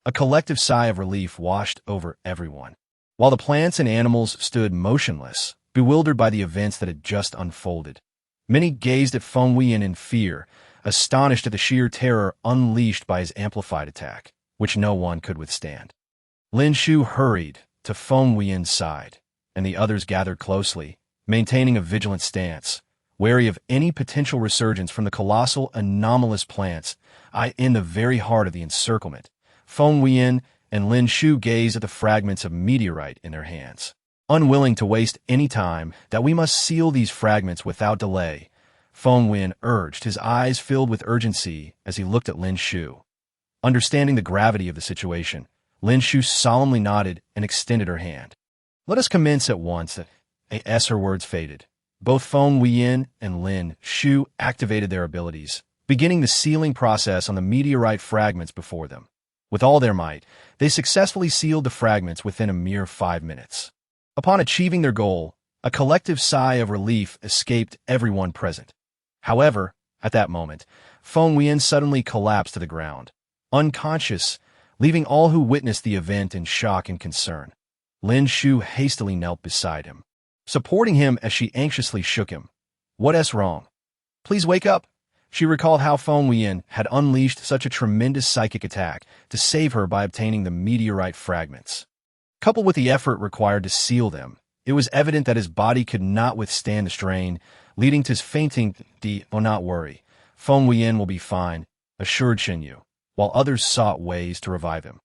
A collective sigh of relief washed over everyone, while the plants and animals stood motionless, bewildered by the events that had just unfolded. Many gazed at Feng Wuyan in fear, astonished at the sheer terror unleashed by his amplified attack, which no one could withstand. Lin Shu hurried to Feng Wuyan's side, and the others gathered closely, maintaining a vigilant stance, wary of any potential resurgence from the colossal anomalous plants. In the very heart of the encirclement, Feng Wuyan and Lin Shu gazed at the fragments of meteorite in their hands. Unwilling to waste any time, that we must seal these fragments without delay, Feng Wuyan urged, his eyes filled with urgency as he looked at Lin Shu. Understanding the gravity of the situation, Lin Shu solemnly nodded and extended her hand. Let us commence at once. As her words faded, both Feng Wuyan and Lin Shu activated their abilities, beginning the sealing process on the meteorite fragments before them. With all their might, they successfully sealed the fragments within a mere 5 minutes. Upon achieving their goal, a collective sigh of relief escaped everyone present. However, at that moment, Feng Wuyan suddenly collapsed to the ground, unconscious, leaving all who witnessed the event in shock and concern. Lin Shu hastily knelt beside him, supporting him as she anxiously shook him. What's wrong? Please wake up. She recalled how Feng Wuyan had unleashed such a tremendous psychic attack to save her by obtaining the meteorite fragments. Coupled with the effort required to seal them, it was evident that his body could not withstand the strain, leading to his fainting. Oh, not worry. Feng Wuyan will be fine, assured Shen Yu, while others sought ways to revive him.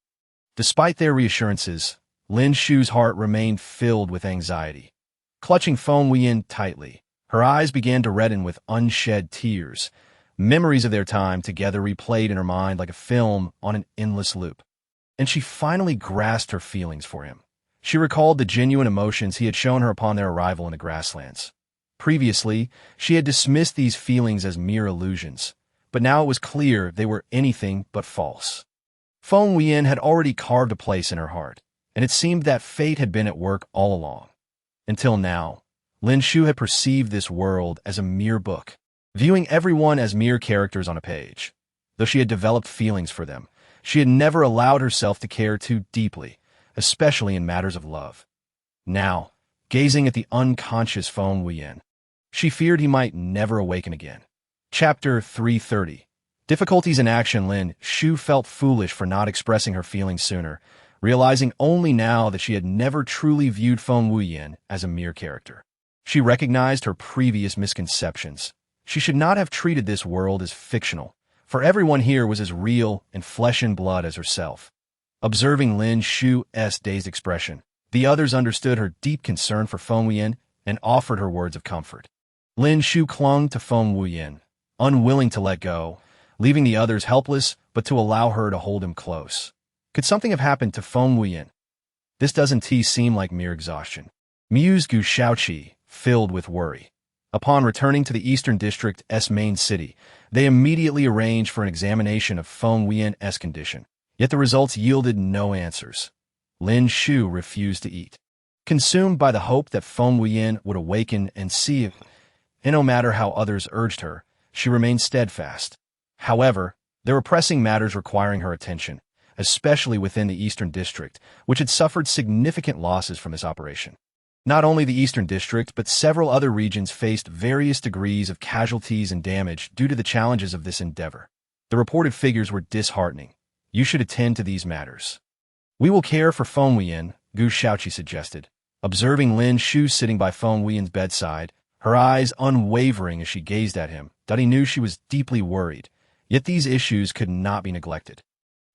Despite their reassurances, Lin Shu's heart remained filled with anxiety. Clutching Feng Wuyan tightly, her eyes began to redden with unshed tears. Memories of their time together replayed in her mind like a film on an endless loop. And she finally grasped her feelings for him. She recalled the genuine emotions he had shown her upon their arrival in the grasslands. Previously, she had dismissed these feelings as mere illusions, but now it was clear they were anything but false. Feng Wuyan had already carved a place in her heart, and it seemed that fate had been at work all along. Until now, Lin Shu had perceived this world as a mere book, viewing everyone as mere characters on a page. Though she had developed feelings for them, she had never allowed herself to care too deeply, especially in matters of love. Now, gazing at the unconscious Feng Wuyan, she feared he might never awaken again. Chapter 330. Difficulties in action. Lin Shu felt foolish for not expressing her feelings sooner, realizing only now that she had never truly viewed Feng Wuyan as a mere character. She recognized her previous misconceptions. She should not have treated this world as fictional, for everyone here was as real and flesh and blood as herself. Observing Lin Shu's dazed expression, The others understood her deep concern for Feng Wuyan and offered her words of comfort. Lin Shu clung to Feng Wuyan, unwilling to let go, leaving the others helpless but to allow her to hold him close. Could something have happened to Feng Wuyan? This doesn't seem like mere exhaustion, mused Gu Shaoqi, filled with worry. Upon returning to the Eastern District's main city, they immediately arranged for an examination of Feng Wuyan's condition. Yet the results yielded no answers. Lin Shu refused to eat, consumed by the hope that Feng Wuyan would awaken and see it. And no matter how others urged her, she remained steadfast. However, there were pressing matters requiring her attention, especially within the Eastern District, which had suffered significant losses from this operation. Not only the Eastern District, but several other regions faced various degrees of casualties and damage due to the challenges of this endeavor. The reported figures were disheartening. You should attend to these matters. We will care for Feng Wuyan, Gu Shaoqi suggested, observing Lin Shu sitting by Feng Wuyan's bedside, her eyes unwavering as she gazed at him. He knew she was deeply worried, yet these issues could not be neglected.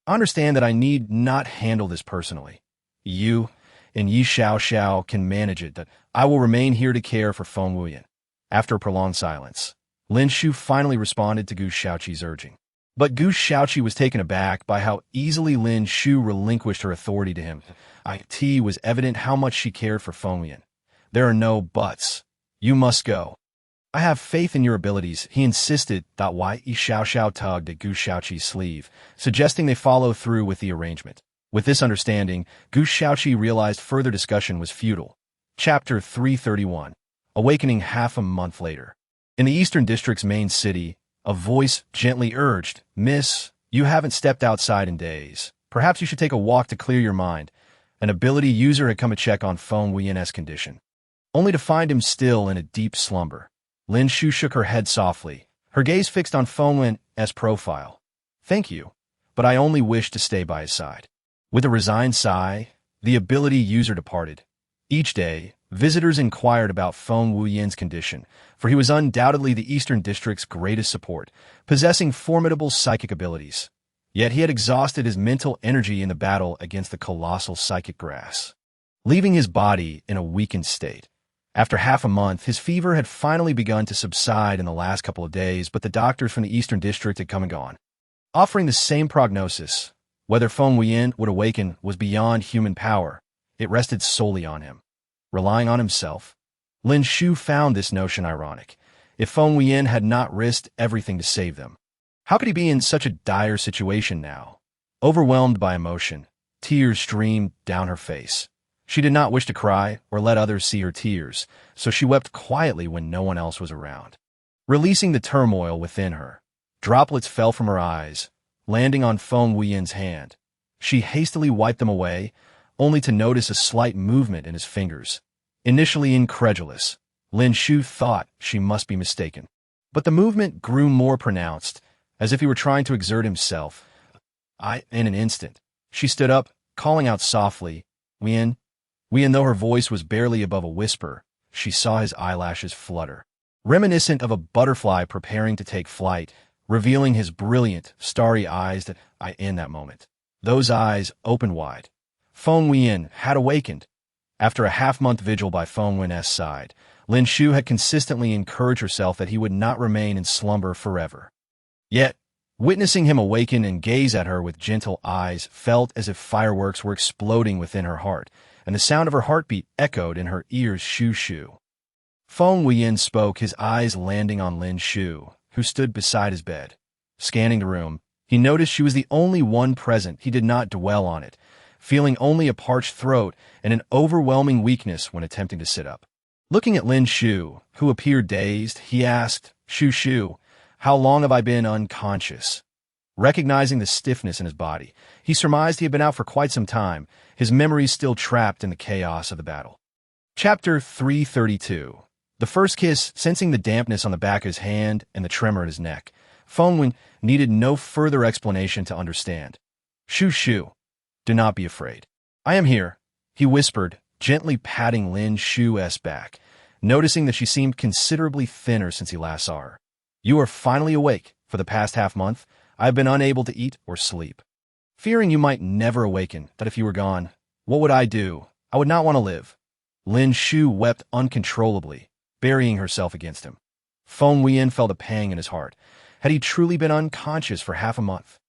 Understand that I need not handle this personally. You and Yi Xiao can manage it. That I will remain here to care for Feng Wuyan. After a prolonged silence, Lin Shu finally responded to Gu Shaoqi's urging. But Gu Shaoqi was taken aback by how easily Lin Shu relinquished her authority to him. It was evident how much she cared for Feng Wuyan. There are no buts. You must go. I have faith in your abilities, he insisted. Yi Xiao tugged at Gu Shaoqi's sleeve, suggesting they follow through with the arrangement. With this understanding, Gu Shaoqi realized further discussion was futile. Chapter 331. Awakening half a month later. In the Eastern District's main city, a voice gently urged, "Miss, you haven't stepped outside in days. Perhaps you should take a walk to clear your mind." An ability user had come to check on Feng Wuyan's condition, only to find him still in a deep slumber. Lin Shu shook her head softly, her gaze fixed on Feng Wuyan's profile. "Thank you, but I only wish to stay by his side." With a resigned sigh, the ability user departed. Each day, visitors inquired about Feng Wuyan's condition, for he was undoubtedly the Eastern District's greatest support, possessing formidable psychic abilities. Yet he had exhausted his mental energy in the battle against the colossal psychic grass, leaving his body in a weakened state. After half a month, his fever had finally begun to subside in the last couple of days, but the doctors from the Eastern District had come and gone, offering the same prognosis. Whether Feng Wuyan would awaken was beyond human power. It rested solely on him. Relying on himself, Lin Shu found this notion ironic. If Feng Wuyan had not risked everything to save them, how could he be in such a dire situation now? Overwhelmed by emotion, tears streamed down her face. She did not wish to cry or let others see her tears, so she wept quietly when no one else was around. Releasing the turmoil within her, droplets fell from her eyes, landing on Feng Wuyan's hand. She hastily wiped them away, only to notice a slight movement in his fingers. Initially incredulous, Lin Shu thought she must be mistaken. But the movement grew more pronounced, as if he were trying to exert himself. In an instant, she stood up, calling out softly, "Wuyan." Wuyan, though her voice was barely above a whisper, she saw his eyelashes flutter, reminiscent of a butterfly preparing to take flight, revealing his brilliant, starry eyes in that moment. Those eyes opened wide. Feng Wuyan had awakened. After a half-month vigil by Feng Wuyan's side, Lin Shu had consistently encouraged herself that he would not remain in slumber forever. Yet, witnessing him awaken and gaze at her with gentle eyes felt as if fireworks were exploding within her heart, and the sound of her heartbeat echoed in her ears. Shu. Feng Wuyan spoke, his eyes landing on Lin Shu, who stood beside his bed. Scanning the room, he noticed she was the only one present. He did not dwell on it, feeling only a parched throat and an overwhelming weakness when attempting to sit up. Looking at Lin Shu, who appeared dazed, he asked, Shu, how long have I been unconscious?" Recognizing the stiffness in his body, he surmised he had been out for quite some time, his memories still trapped in the chaos of the battle. Chapter 332. The first kiss. Sensing the dampness on the back of his hand and the tremor at his neck, Feng Wuyan needed no further explanation to understand. Shu, do not be afraid. I am here, he whispered, gently patting Lin Shu's back, noticing that she seemed considerably thinner since he last saw her. "You are finally awake. For the past half-month, I have been unable to eat or sleep. Fearing you might never awaken, that if you were gone, what would I do?" I would not want to live. Lin Shu wept uncontrollably, burying herself against him. Feng Wuyan felt a pang in his heart. Had he truly been unconscious for half a month?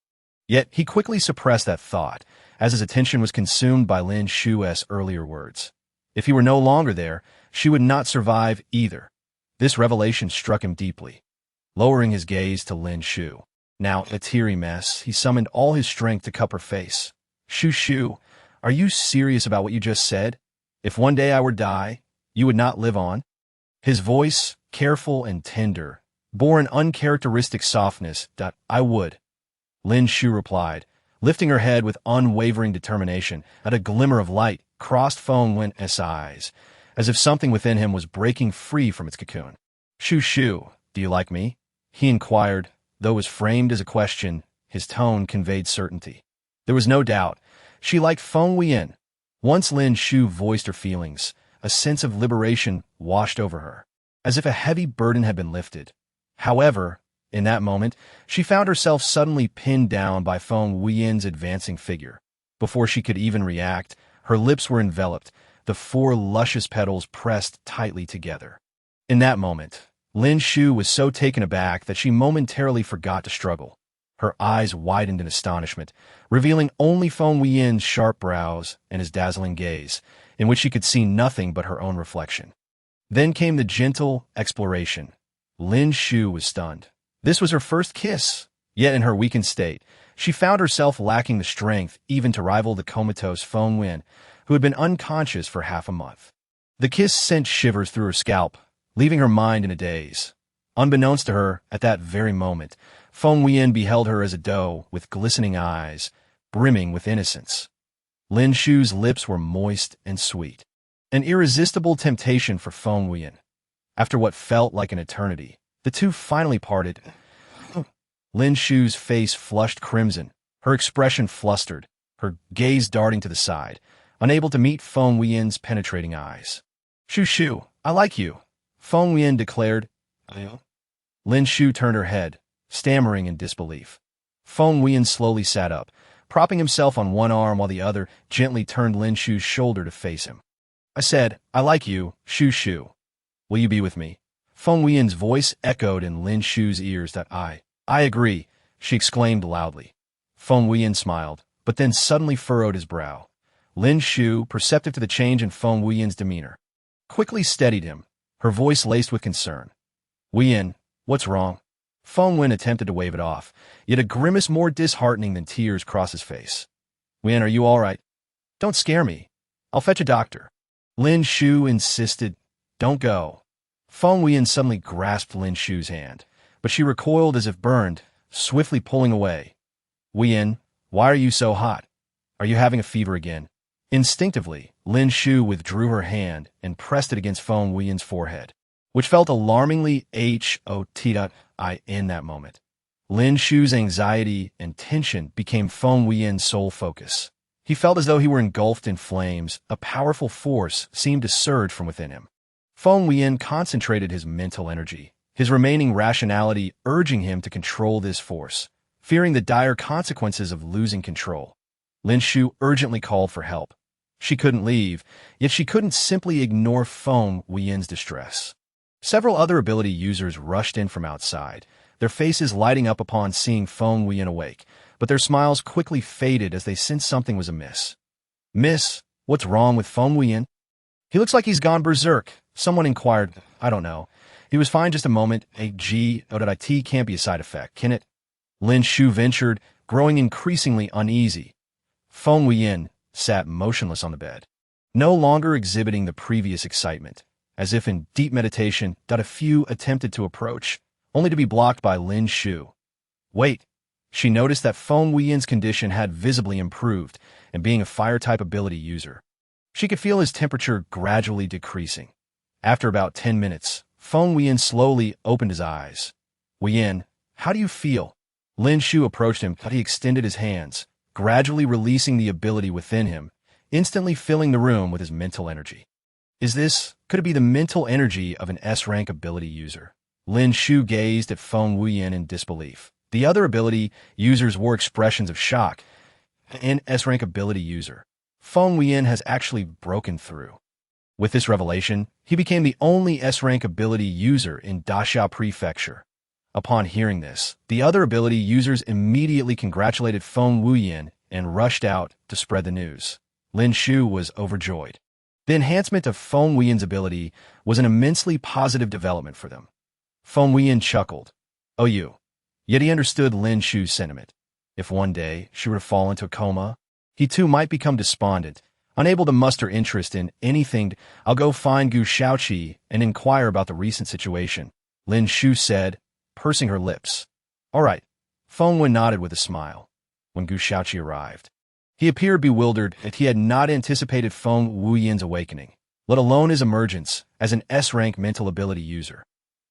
Yet he quickly suppressed that thought, as his attention was consumed by Lin Shu's earlier words. If he were no longer there, she would not survive either. This revelation struck him deeply. Lowering his gaze to Lin Shu, now a teary mess, he summoned all his strength to cup her face. Shu, are you serious about what you just said? If one day I were to die, you would not live on? His voice, careful and tender, bore an uncharacteristic softness. I would. Lin Shu replied, lifting her head with unwavering determination. At a glimmer of light crossed Feng Wuyan's eyes, as if something within him was breaking free from its cocoon. Shu, do you like me? He inquired, though it was framed as a question. His tone conveyed certainty. There was no doubt. She liked Feng Wuyan. Once Lin Shu voiced her feelings, a sense of liberation washed over her, as if a heavy burden had been lifted. However, in that moment, she found herself suddenly pinned down by Feng Wuyan's advancing figure. Before she could even react, her lips were enveloped, the 4 luscious petals pressed tightly together. In that moment, Lin Shu was so taken aback that she momentarily forgot to struggle. Her eyes widened in astonishment, revealing only Feng Wuyan's sharp brows and his dazzling gaze, in which she could see nothing but her own reflection. Then came the gentle exploration. Lin Shu was stunned. This was her first kiss, yet in her weakened state, she found herself lacking the strength even to rival the comatose Feng Wuyan, who had been unconscious for half a month. The kiss sent shivers through her scalp, leaving her mind in a daze. Unbeknownst to her, at that very moment, Feng Wuyan beheld her as a doe with glistening eyes, brimming with innocence. Lin Shu's lips were moist and sweet, an irresistible temptation for Feng Wuyan. After what felt like an eternity, the two finally parted. Lin Shu's face flushed crimson, her expression flustered, her gaze darting to the side, unable to meet Feng Wuyan's penetrating eyes. Shu, I like you, Feng Wuyan declared. Lin Shu turned her head, stammering in disbelief. Feng Wuyan slowly sat up, propping himself on one arm while the other gently turned Lin Shu's shoulder to face him. I said, I like you, Shu. Will you be with me? Feng Wuyan's voice echoed in Lin Shu's ears. I agree, she exclaimed loudly. Feng Wuyan smiled, but then suddenly furrowed his brow. Lin Shu, perceptive to the change in Feng Wuyan's demeanor, quickly steadied him, her voice laced with concern. Wuyan, what's wrong? Feng Wuyan attempted to wave it off, yet a grimace more disheartening than tears crossed his face. Wuyan, are you all right? Don't scare me. I'll fetch a doctor. Lin Shu insisted. Don't go. Feng Wuyan suddenly grasped Lin Shu's hand, but she recoiled as if burned, swiftly pulling away. Wuyan, why are you so hot? Are you having a fever again? Instinctively, Lin Shu withdrew her hand and pressed it against Feng Wuyan's forehead, which felt alarmingly hot in that moment. Lin Shu's anxiety and tension became Feng Wuyan's sole focus. He felt as though he were engulfed in flames. A powerful force seemed to surge from within him. Feng Wuyan concentrated his mental energy, his remaining rationality urging him to control this force, fearing the dire consequences of losing control. Lin Shu urgently called for help. She couldn't leave, yet she couldn't simply ignore Feng Wuyan's distress. Several other ability users rushed in from outside, their faces lighting up upon seeing Feng Wuyan awake, but their smiles quickly faded as they sensed something was amiss. Miss, what's wrong with Feng Wuyan? He looks like he's gone berserk, someone inquired. I don't know. He was fine just a moment. It can't be a side effect, can it? Lin Shu ventured, growing increasingly uneasy. Feng Wuyan sat motionless on the bed, no longer exhibiting the previous excitement. As if in deep meditation, a few attempted to approach, only to be blocked by Lin Shu. Wait. She noticed that Feng Wuyan's condition had visibly improved, and being a fire-type ability user, she could feel his temperature gradually decreasing. After about 10 minutes, Feng Wuyan slowly opened his eyes. Wuyan, how do you feel? Lin Shu approached him, but he extended his hands, gradually releasing the ability within him, instantly filling the room with his mental energy. Could it be the mental energy of an S-rank ability user? Lin Shu gazed at Feng Wuyan in disbelief. The other ability users wore expressions of shock. An S-rank ability user. Feng Wuyan has actually broken through. With this revelation, he became the only S-rank ability user in Dashia Prefecture. Upon hearing this, the other ability users immediately congratulated Feng Wuyan and rushed out to spread the news. Lin Shu was overjoyed. The enhancement of Feng Wuyan's ability was an immensely positive development for them. Feng Wuyan chuckled. Oh, you. Yet he understood Lin Shu's sentiment. If one day she were to fall into a coma, he too might become despondent, unable to muster interest in anything. I'll go find Gu Shaoqi and inquire about the recent situation, Lin Shu said, pursing her lips. All right. Feng Wuyan nodded with a smile. When Gu Shaoqi arrived, he appeared bewildered that he had not anticipated Feng Wuyan's awakening, let alone his emergence as an S-rank mental ability user.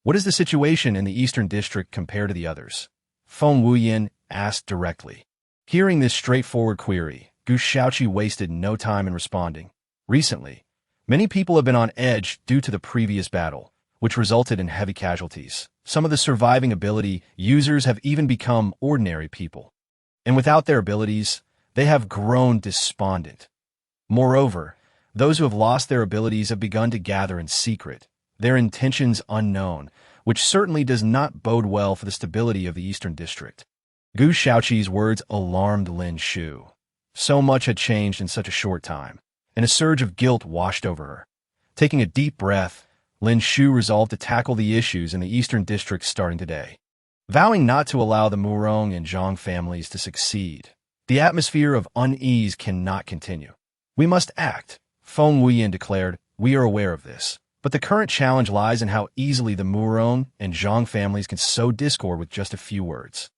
What is the situation in the Eastern District compared to the others? Feng Wuyan asked directly. Hearing this straightforward query, Gu Shaoqi wasted no time in responding. Recently, many people have been on edge due to the previous battle, which resulted in heavy casualties. Some of the surviving ability users have even become ordinary people. And without their abilities, they have grown despondent. Moreover, those who have lost their abilities have begun to gather in secret, their intentions unknown, which certainly does not bode well for the stability of the Eastern District. Gu Shaoqi's words alarmed Lin Shu. So much had changed in such a short time, and a surge of guilt washed over her. Taking a deep breath, Lin Shu resolved to tackle the issues in the Eastern District starting today. Vowing not to allow the Murong and Zhang families to succeed, the atmosphere of unease cannot continue. We must act, Feng Wuyan declared. We are aware of this, but the current challenge lies in how easily the Murong and Zhang families can sow discord with just a few words.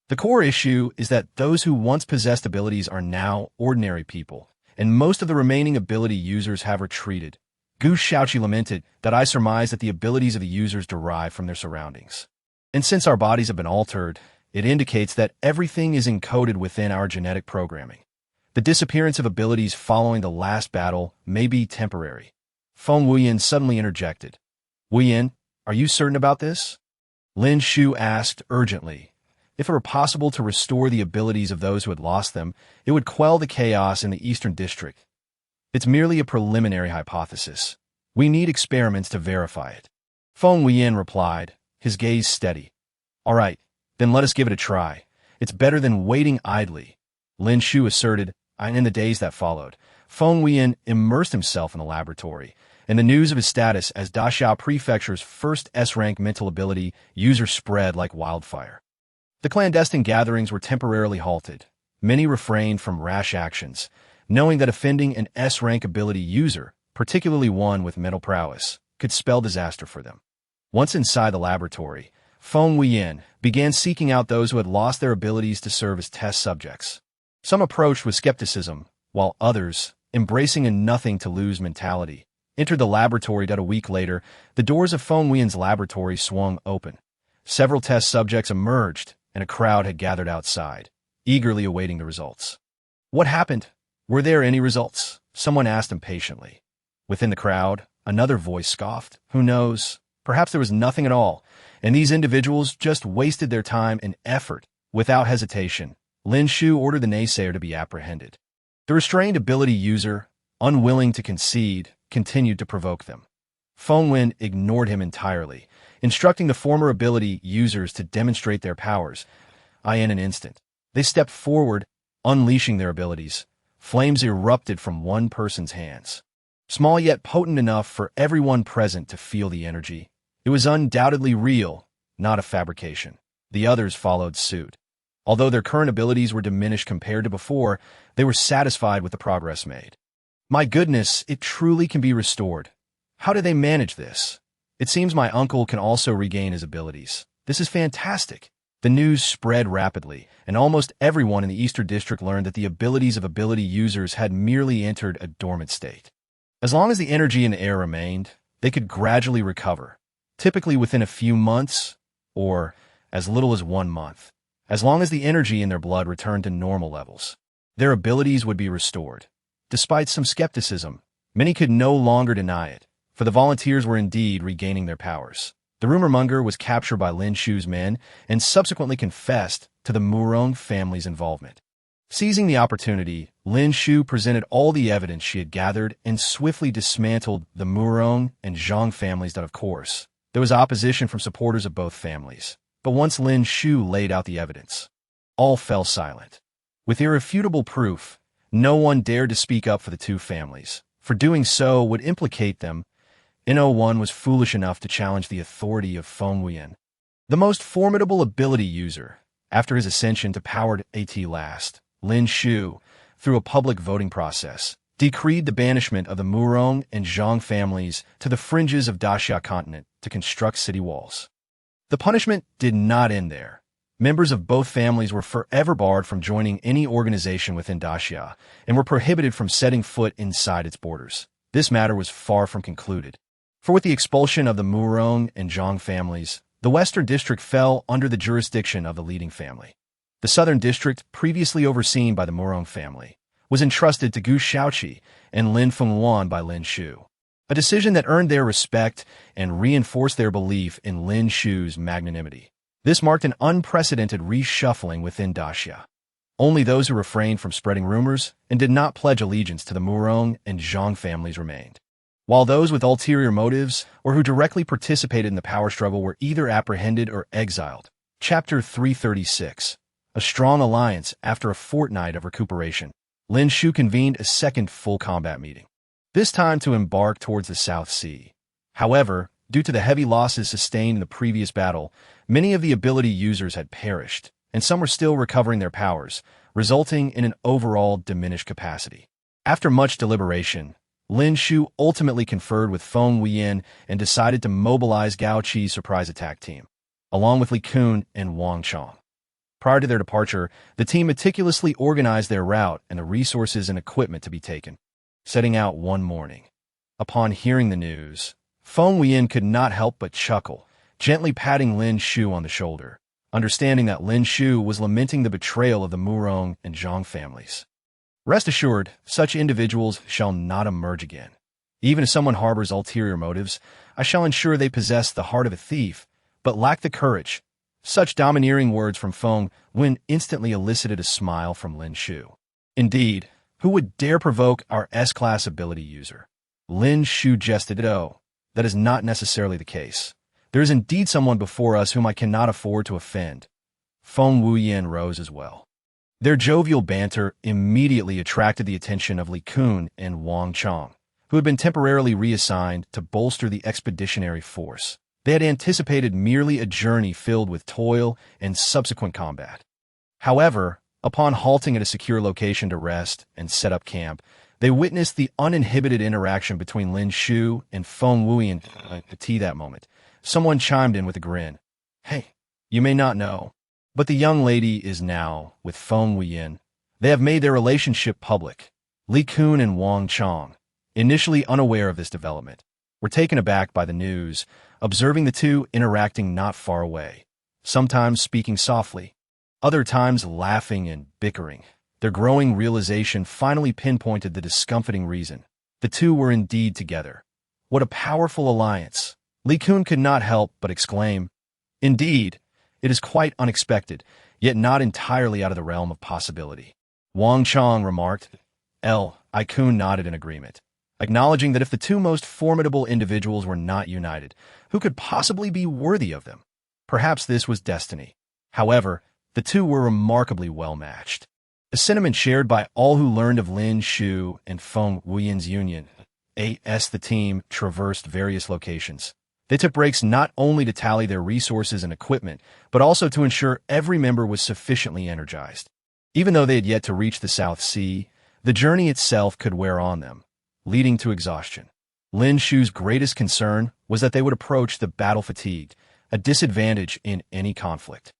The core issue is that those who once possessed abilities are now ordinary people, and most of the remaining ability users have retreated. Gu Shaoqi lamented that I surmise that the abilities of the users derive from their surroundings. And since our bodies have been altered, it indicates that everything is encoded within our genetic programming. The disappearance of abilities following the last battle may be temporary. Feng Wuyan suddenly interjected. Wuyan, are you certain about this? Lin Shu asked urgently. If it were possible to restore the abilities of those who had lost them, it would quell the chaos in the Eastern District. It's merely a preliminary hypothesis. We need experiments to verify it. Feng Wuyan replied, his gaze steady. All right, then let us give it a try. It's better than waiting idly, Lin Shu asserted, and in the days that followed, Feng Wuyan immersed himself in the laboratory, and the news of his status as Dashia Prefecture's first S-rank mental ability user spread like wildfire. The clandestine gatherings were temporarily halted. Many refrained from rash actions, knowing that offending an S-rank ability user, particularly one with mental prowess, could spell disaster for them. Once inside the laboratory, Feng Wuyan began seeking out those who had lost their abilities to serve as test subjects. Some approached with skepticism, while others, embracing a nothing-to-lose mentality, entered the laboratory. A week later, the doors of Feng Wuyan's laboratory swung open. Several test subjects emerged, and a crowd had gathered outside, eagerly awaiting the results. What happened? Were there any results? Someone asked impatiently. Within the crowd, another voice scoffed. Who knows? Perhaps there was nothing at all, and these individuals just wasted their time and effort. Without hesitation, Lin Shu ordered the naysayer to be apprehended. The restrained ability user, unwilling to concede, continued to provoke them. Feng Wuyan ignored him entirely, instructing the former ability users to demonstrate their powers. In an instant, they stepped forward, unleashing their abilities. Flames erupted from one person's hands. Small yet potent enough for everyone present to feel the energy. It was undoubtedly real, not a fabrication. The others followed suit. Although their current abilities were diminished compared to before, they were satisfied with the progress made. My goodness, it truly can be restored. How do they manage this? It seems my uncle can also regain his abilities. This is fantastic. The news spread rapidly, and almost everyone in the Eastern District learned that the abilities of ability users had merely entered a dormant state. As long as the energy in the air remained, they could gradually recover, typically within a few months, or as little as 1 month. As long as the energy in their blood returned to normal levels, their abilities would be restored. Despite some skepticism, many could no longer deny it, for the volunteers were indeed regaining their powers. The rumor-monger was captured by Lin Shu's men and subsequently confessed to the Murong family's involvement. Seizing the opportunity, Lin Shu presented all the evidence she had gathered and swiftly dismantled the Murong and Zhang families. Of course, there was opposition from supporters of both families. But once Lin Shu laid out the evidence, all fell silent. With irrefutable proof, no one dared to speak up for the two families, for doing so would implicate them. No one was foolish enough to challenge the authority of Feng Wuyan, the most formidable ability user. After his ascension to powered AT last, Lin Shu, through a public voting process, decreed the banishment of the Murong and Zhang families to the fringes of Daxia continent to construct city walls. The punishment did not end there. Members of both families were forever barred from joining any organization within Daxia and were prohibited from setting foot inside its borders. This matter was far from concluded. For with the expulsion of the Murong and Zhang families, the Western District fell under the jurisdiction of the leading family. The Southern District, previously overseen by the Murong family, was entrusted to Gu Shaoqi and Lin Feng Wuyan by Lin Shu, a decision that earned their respect and reinforced their belief in Lin Shu's magnanimity. This marked an unprecedented reshuffling within Daxia. Only those who refrained from spreading rumors and did not pledge allegiance to the Murong and Zhang families remained, while those with ulterior motives or who directly participated in the power struggle were either apprehended or exiled. Chapter 336. A strong alliance after a fortnight of recuperation. Lin Shu convened a second full combat meeting, this time to embark towards the South Sea. However, due to the heavy losses sustained in the previous battle, many of the ability users had perished, and some were still recovering their powers, resulting in an overall diminished capacity. After much deliberation, Lin Shu ultimately conferred with Feng Wuyan and decided to mobilize Gao Qi's surprise attack team, along with Li Kun and Wang Chong. Prior to their departure, the team meticulously organized their route and the resources and equipment to be taken. Setting out one morning, upon hearing the news, Feng Wuyan could not help but chuckle, gently patting Lin Shu on the shoulder, understanding that Lin Shu was lamenting the betrayal of the Murong and Zhang families. Rest assured, such individuals shall not emerge again. Even if someone harbors ulterior motives, I shall ensure they possess the heart of a thief, but lack the courage. Such domineering words from Feng Wuyan instantly elicited a smile from Lin Shu. Indeed, who would dare provoke our S-class ability user? Lin Shu jested. Oh, that is not necessarily the case. There is indeed someone before us whom I cannot afford to offend. Feng Wuyan rose as well. Their jovial banter immediately attracted the attention of Li Kun and Wang Chong, who had been temporarily reassigned to bolster the expeditionary force. They had anticipated merely a journey filled with toil and subsequent combat. However, upon halting at a secure location to rest and set up camp, they witnessed the uninhibited interaction between Lin Shu and Feng Wuyan. At that moment, someone chimed in with a grin. "Hey, you may not know, but the young lady is now with Feng Wuyan. They have made their relationship public." Li Kun and Wang Chong, initially unaware of this development, were taken aback by the news, observing the two interacting not far away, sometimes speaking softly, other times laughing and bickering. Their growing realization finally pinpointed the discomfiting reason. The two were indeed together. What a powerful alliance! Li Kun could not help but exclaim. Indeed, it is quite unexpected, yet not entirely out of the realm of possibility. Wang Chong remarked. I Kun nodded in agreement, acknowledging that if the two most formidable individuals were not united, who could possibly be worthy of them? Perhaps this was destiny. However, the two were remarkably well matched. A sentiment shared by all who learned of Lin Shu and Feng Wuyan's union. The team traversed various locations. They took breaks not only to tally their resources and equipment, but also to ensure every member was sufficiently energized. Even though they had yet to reach the South Sea, the journey itself could wear on them, leading to exhaustion. Lin Shu's greatest concern was that they would approach the battle fatigued, a disadvantage in any conflict.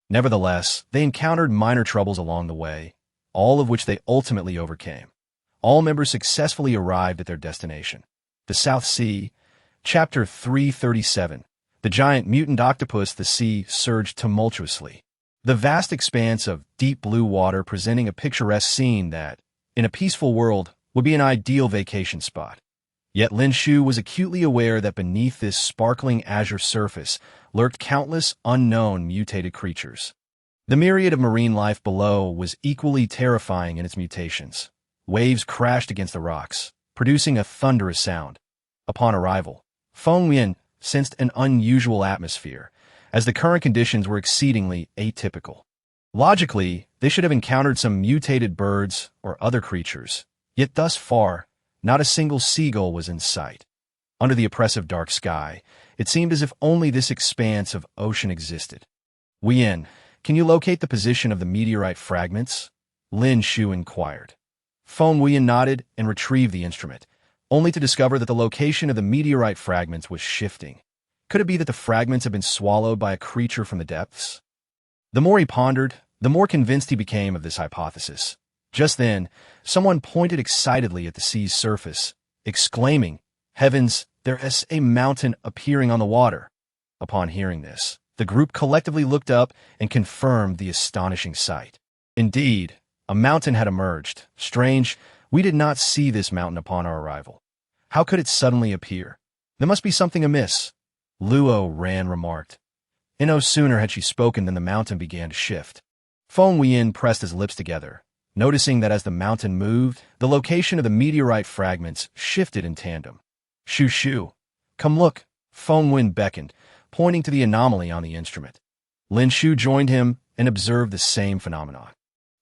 Nevertheless, they encountered minor troubles along the way, all of which they ultimately overcame. All members successfully arrived at their destination, the South Sea. Chapter 337. The giant mutant octopus. The sea surged tumultuously, the vast expanse of deep blue water presenting a picturesque scene that, in a peaceful world, would be an ideal vacation spot. Yet Lin Shu was acutely aware that beneath this sparkling azure surface lurked countless unknown mutated creatures. The myriad of marine life below was equally terrifying in its mutations. Waves crashed against the rocks, producing a thunderous sound. Upon arrival, Feng Wuyan sensed an unusual atmosphere, as the current conditions were exceedingly atypical. Logically, they should have encountered some mutated birds or other creatures, yet thus far, not a single seagull was in sight. Under the oppressive dark sky, it seemed as if only this expanse of ocean existed. Wuyan, can you locate the position of the meteorite fragments? Lin Shu inquired. Feng Wuyan nodded and retrieved the instrument, only to discover that the location of the meteorite fragments was shifting. Could it be that the fragments had been swallowed by a creature from the depths? The more he pondered, the more convinced he became of this hypothesis. Just then, someone pointed excitedly at the sea's surface, exclaiming, "Heavens, there is a mountain appearing on the water." Upon hearing this, the group collectively looked up and confirmed the astonishing sight. Indeed, a mountain had emerged. Strange, we did not see this mountain upon our arrival. How could it suddenly appear? There must be something amiss, Luo Ran remarked. And no sooner had she spoken than the mountain began to shift. Feng Wuyan pressed his lips together, noticing that as the mountain moved, the location of the meteorite fragments shifted in tandem. Shu, come look, Feng Wuyan beckoned, pointing to the anomaly on the instrument. Lin Shu joined him and observed the same phenomenon.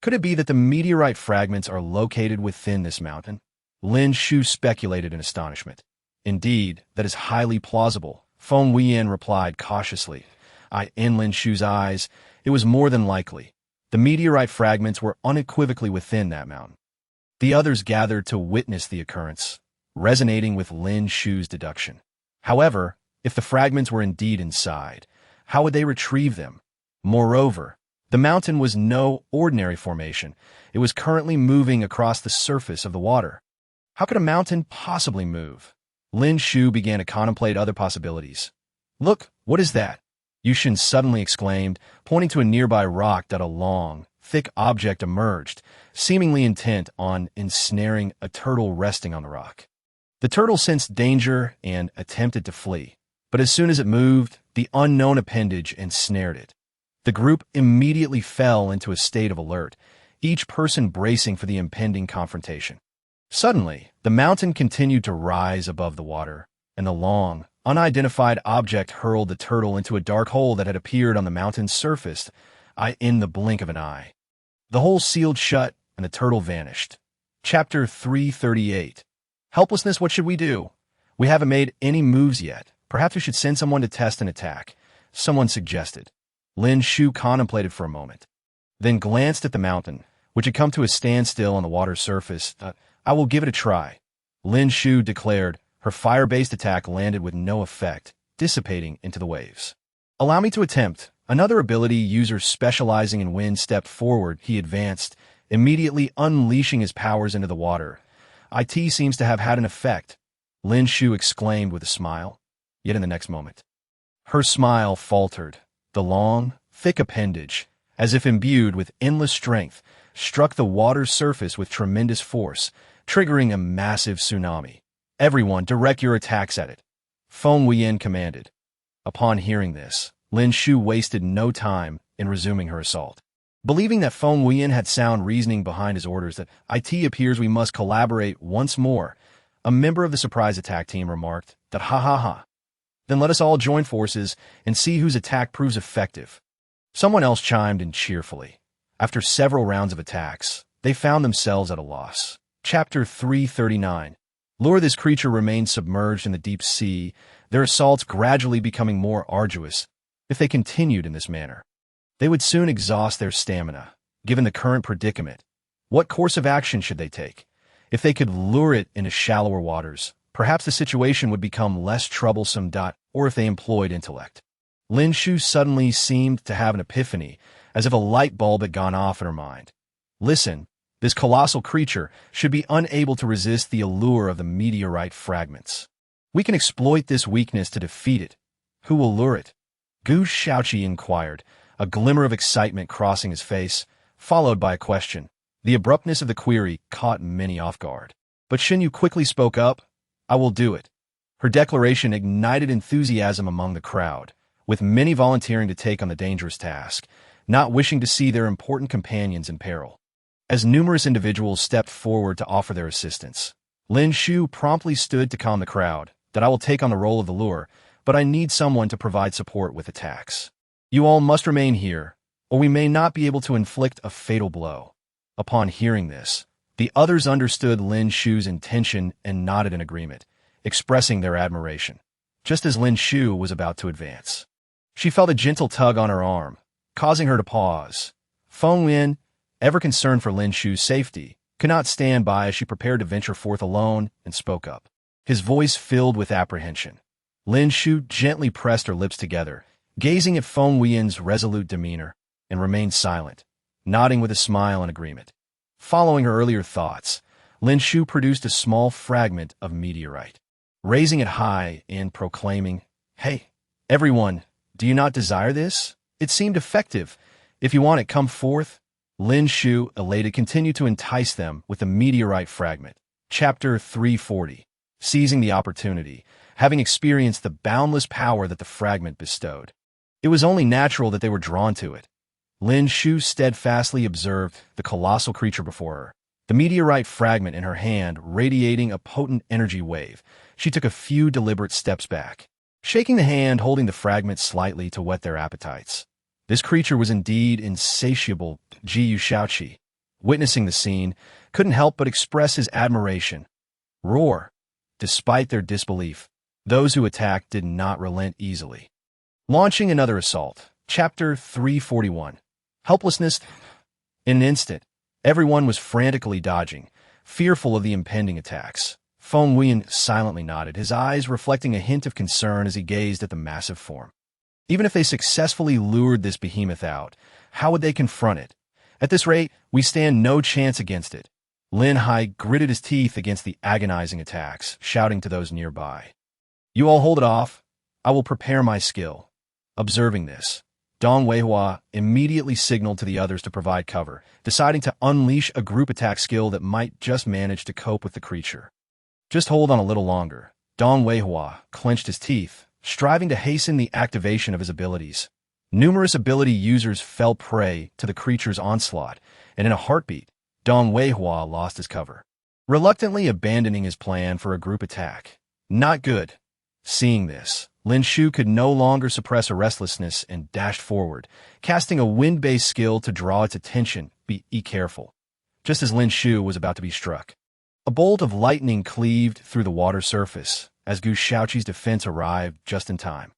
Could it be that the meteorite fragments are located within this mountain? Lin Shu speculated in astonishment. Indeed, that is highly plausible, Feng Wuyan replied cautiously. In Lin Shu's eyes, it was more than likely. The meteorite fragments were unequivocally within that mountain. The others gathered to witness the occurrence, resonating with Lin Shu's deduction. However, if the fragments were indeed inside, how would they retrieve them? Moreover, the mountain was no ordinary formation. It was currently moving across the surface of the water. How could a mountain possibly move? Lin Shu began to contemplate other possibilities. Look, what is that? Yushin suddenly exclaimed, pointing to a nearby rock that a long, thick object emerged, seemingly intent on ensnaring a turtle resting on the rock. The turtle sensed danger and attempted to flee, but as soon as it moved, the unknown appendage ensnared it. The group immediately fell into a state of alert, each person bracing for the impending confrontation. Suddenly, the mountain continued to rise above the water, and the long, unidentified object hurled the turtle into a dark hole that had appeared on the mountain's surface, in the blink of an eye. The hole sealed shut, and the turtle vanished. Chapter 338. Helplessness, what should we do? We haven't made any moves yet. Perhaps we should send someone to test an attack, someone suggested. Lin Shu contemplated for a moment, then glanced at the mountain, which had come to a standstill on the water's surface. I will give it a try, Lin Shu declared. Her fire-based attack landed with no effect, dissipating into the waves. Allow me to attempt. Another ability user specializing in wind stepped forward. He advanced, immediately unleashing his powers into the water. It seems to have had an effect, Lin Shu exclaimed with a smile. Yet in the next moment, her smile faltered. The long, thick appendage, as if imbued with endless strength, struck the water's surface with tremendous force, triggering a massive tsunami. Everyone, direct your attacks at it, Feng Wuyan commanded. Upon hearing this, Lin Shu wasted no time in resuming her assault. Believing that Feng Wuyan had sound reasoning behind his orders, that it appears we must collaborate once more, a member of the surprise attack team remarked that ha. Then let us all join forces and see whose attack proves effective. Someone else chimed in cheerfully. After several rounds of attacks, they found themselves at a loss. Chapter 339. Lure this creature remained submerged in the deep sea, their assaults gradually becoming more arduous. If they continued in this manner, they would soon exhaust their stamina. Given the current predicament, what course of action should they take? If they could lure it into shallower waters, perhaps the situation would become less troublesome. Or if they employed intellect. Lin Shu suddenly seemed to have an epiphany, as if a light bulb had gone off in her mind. Listen, this colossal creature should be unable to resist the allure of the meteorite fragments. We can exploit this weakness to defeat it. Who will lure it? Gu Shaoqi inquired, a glimmer of excitement crossing his face, followed by a question. The abruptness of the query caught many off guard. But Xin Yu quickly spoke up. I will do it. Her declaration ignited enthusiasm among the crowd, with many volunteering to take on the dangerous task, not wishing to see their important companions in peril. as numerous individuals stepped forward to offer their assistance. Lin Shu promptly stood to calm the crowd, that I will take on the role of the lure, but I need someone to provide support with attacks. You all must remain here, or we may not be able to inflict a fatal blow. Upon hearing this, the others understood Lin Shu's intention and nodded in agreement, expressing their admiration. Just as Lin Shu was about to advance, she felt a gentle tug on her arm, causing her to pause. Feng Wuyan, ever concerned for Lin Shu's safety, could not stand by as she prepared to venture forth alone and spoke up. His voice filled with apprehension. Lin Shu gently pressed her lips together, gazing at Feng Wuyan's resolute demeanor, and remained silent, nodding with a smile in agreement. Following her earlier thoughts, Lin Shu produced a small fragment of meteorite, raising it high and proclaiming, "Hey, everyone, do you not desire this? It seemed effective. If you want it, come forth." Lin Shu, elated, continued to entice them with the meteorite fragment. Chapter 340. Seizing the opportunity, having experienced the boundless power that the fragment bestowed. It was only natural that they were drawn to it. Lin Shu steadfastly observed the colossal creature before her, the meteorite fragment in her hand radiating a potent energy wave. She took a few deliberate steps back, shaking the hand holding the fragment slightly to whet their appetites. This creature was indeed insatiable. Ji Shaoqi, witnessing the scene, couldn't help but express his admiration. Roar! Despite their disbelief, those who attacked did not relent easily. Launching another assault. Chapter 341. Helplessness. In an instant, everyone was frantically dodging, fearful of the impending attacks. Feng Wuyan silently nodded, his eyes reflecting a hint of concern as he gazed at the massive form. Even if they successfully lured this behemoth out, how would they confront it? At this rate, we stand no chance against it. Lin Hai gritted his teeth against the agonizing attacks, shouting to those nearby. "You all hold it off. I will prepare my skill." Observing this, Dong Weihua immediately signaled to the others to provide cover, deciding to unleash a group attack skill that might just manage to cope with the creature. Just hold on a little longer. Dong Weihua clenched his teeth, striving to hasten the activation of his abilities. Numerous ability users fell prey to the creature's onslaught, and in a heartbeat, Dong Weihua lost his cover, reluctantly abandoning his plan for a group attack. Not good. Seeing this, Lin Shu could no longer suppress a restlessness and dashed forward, casting a wind-based skill to draw its attention. Be careful. Just as Lin Shu was about to be struck, a bolt of lightning cleaved through the water surface, as Gu Shaoqi's defense arrived just in time.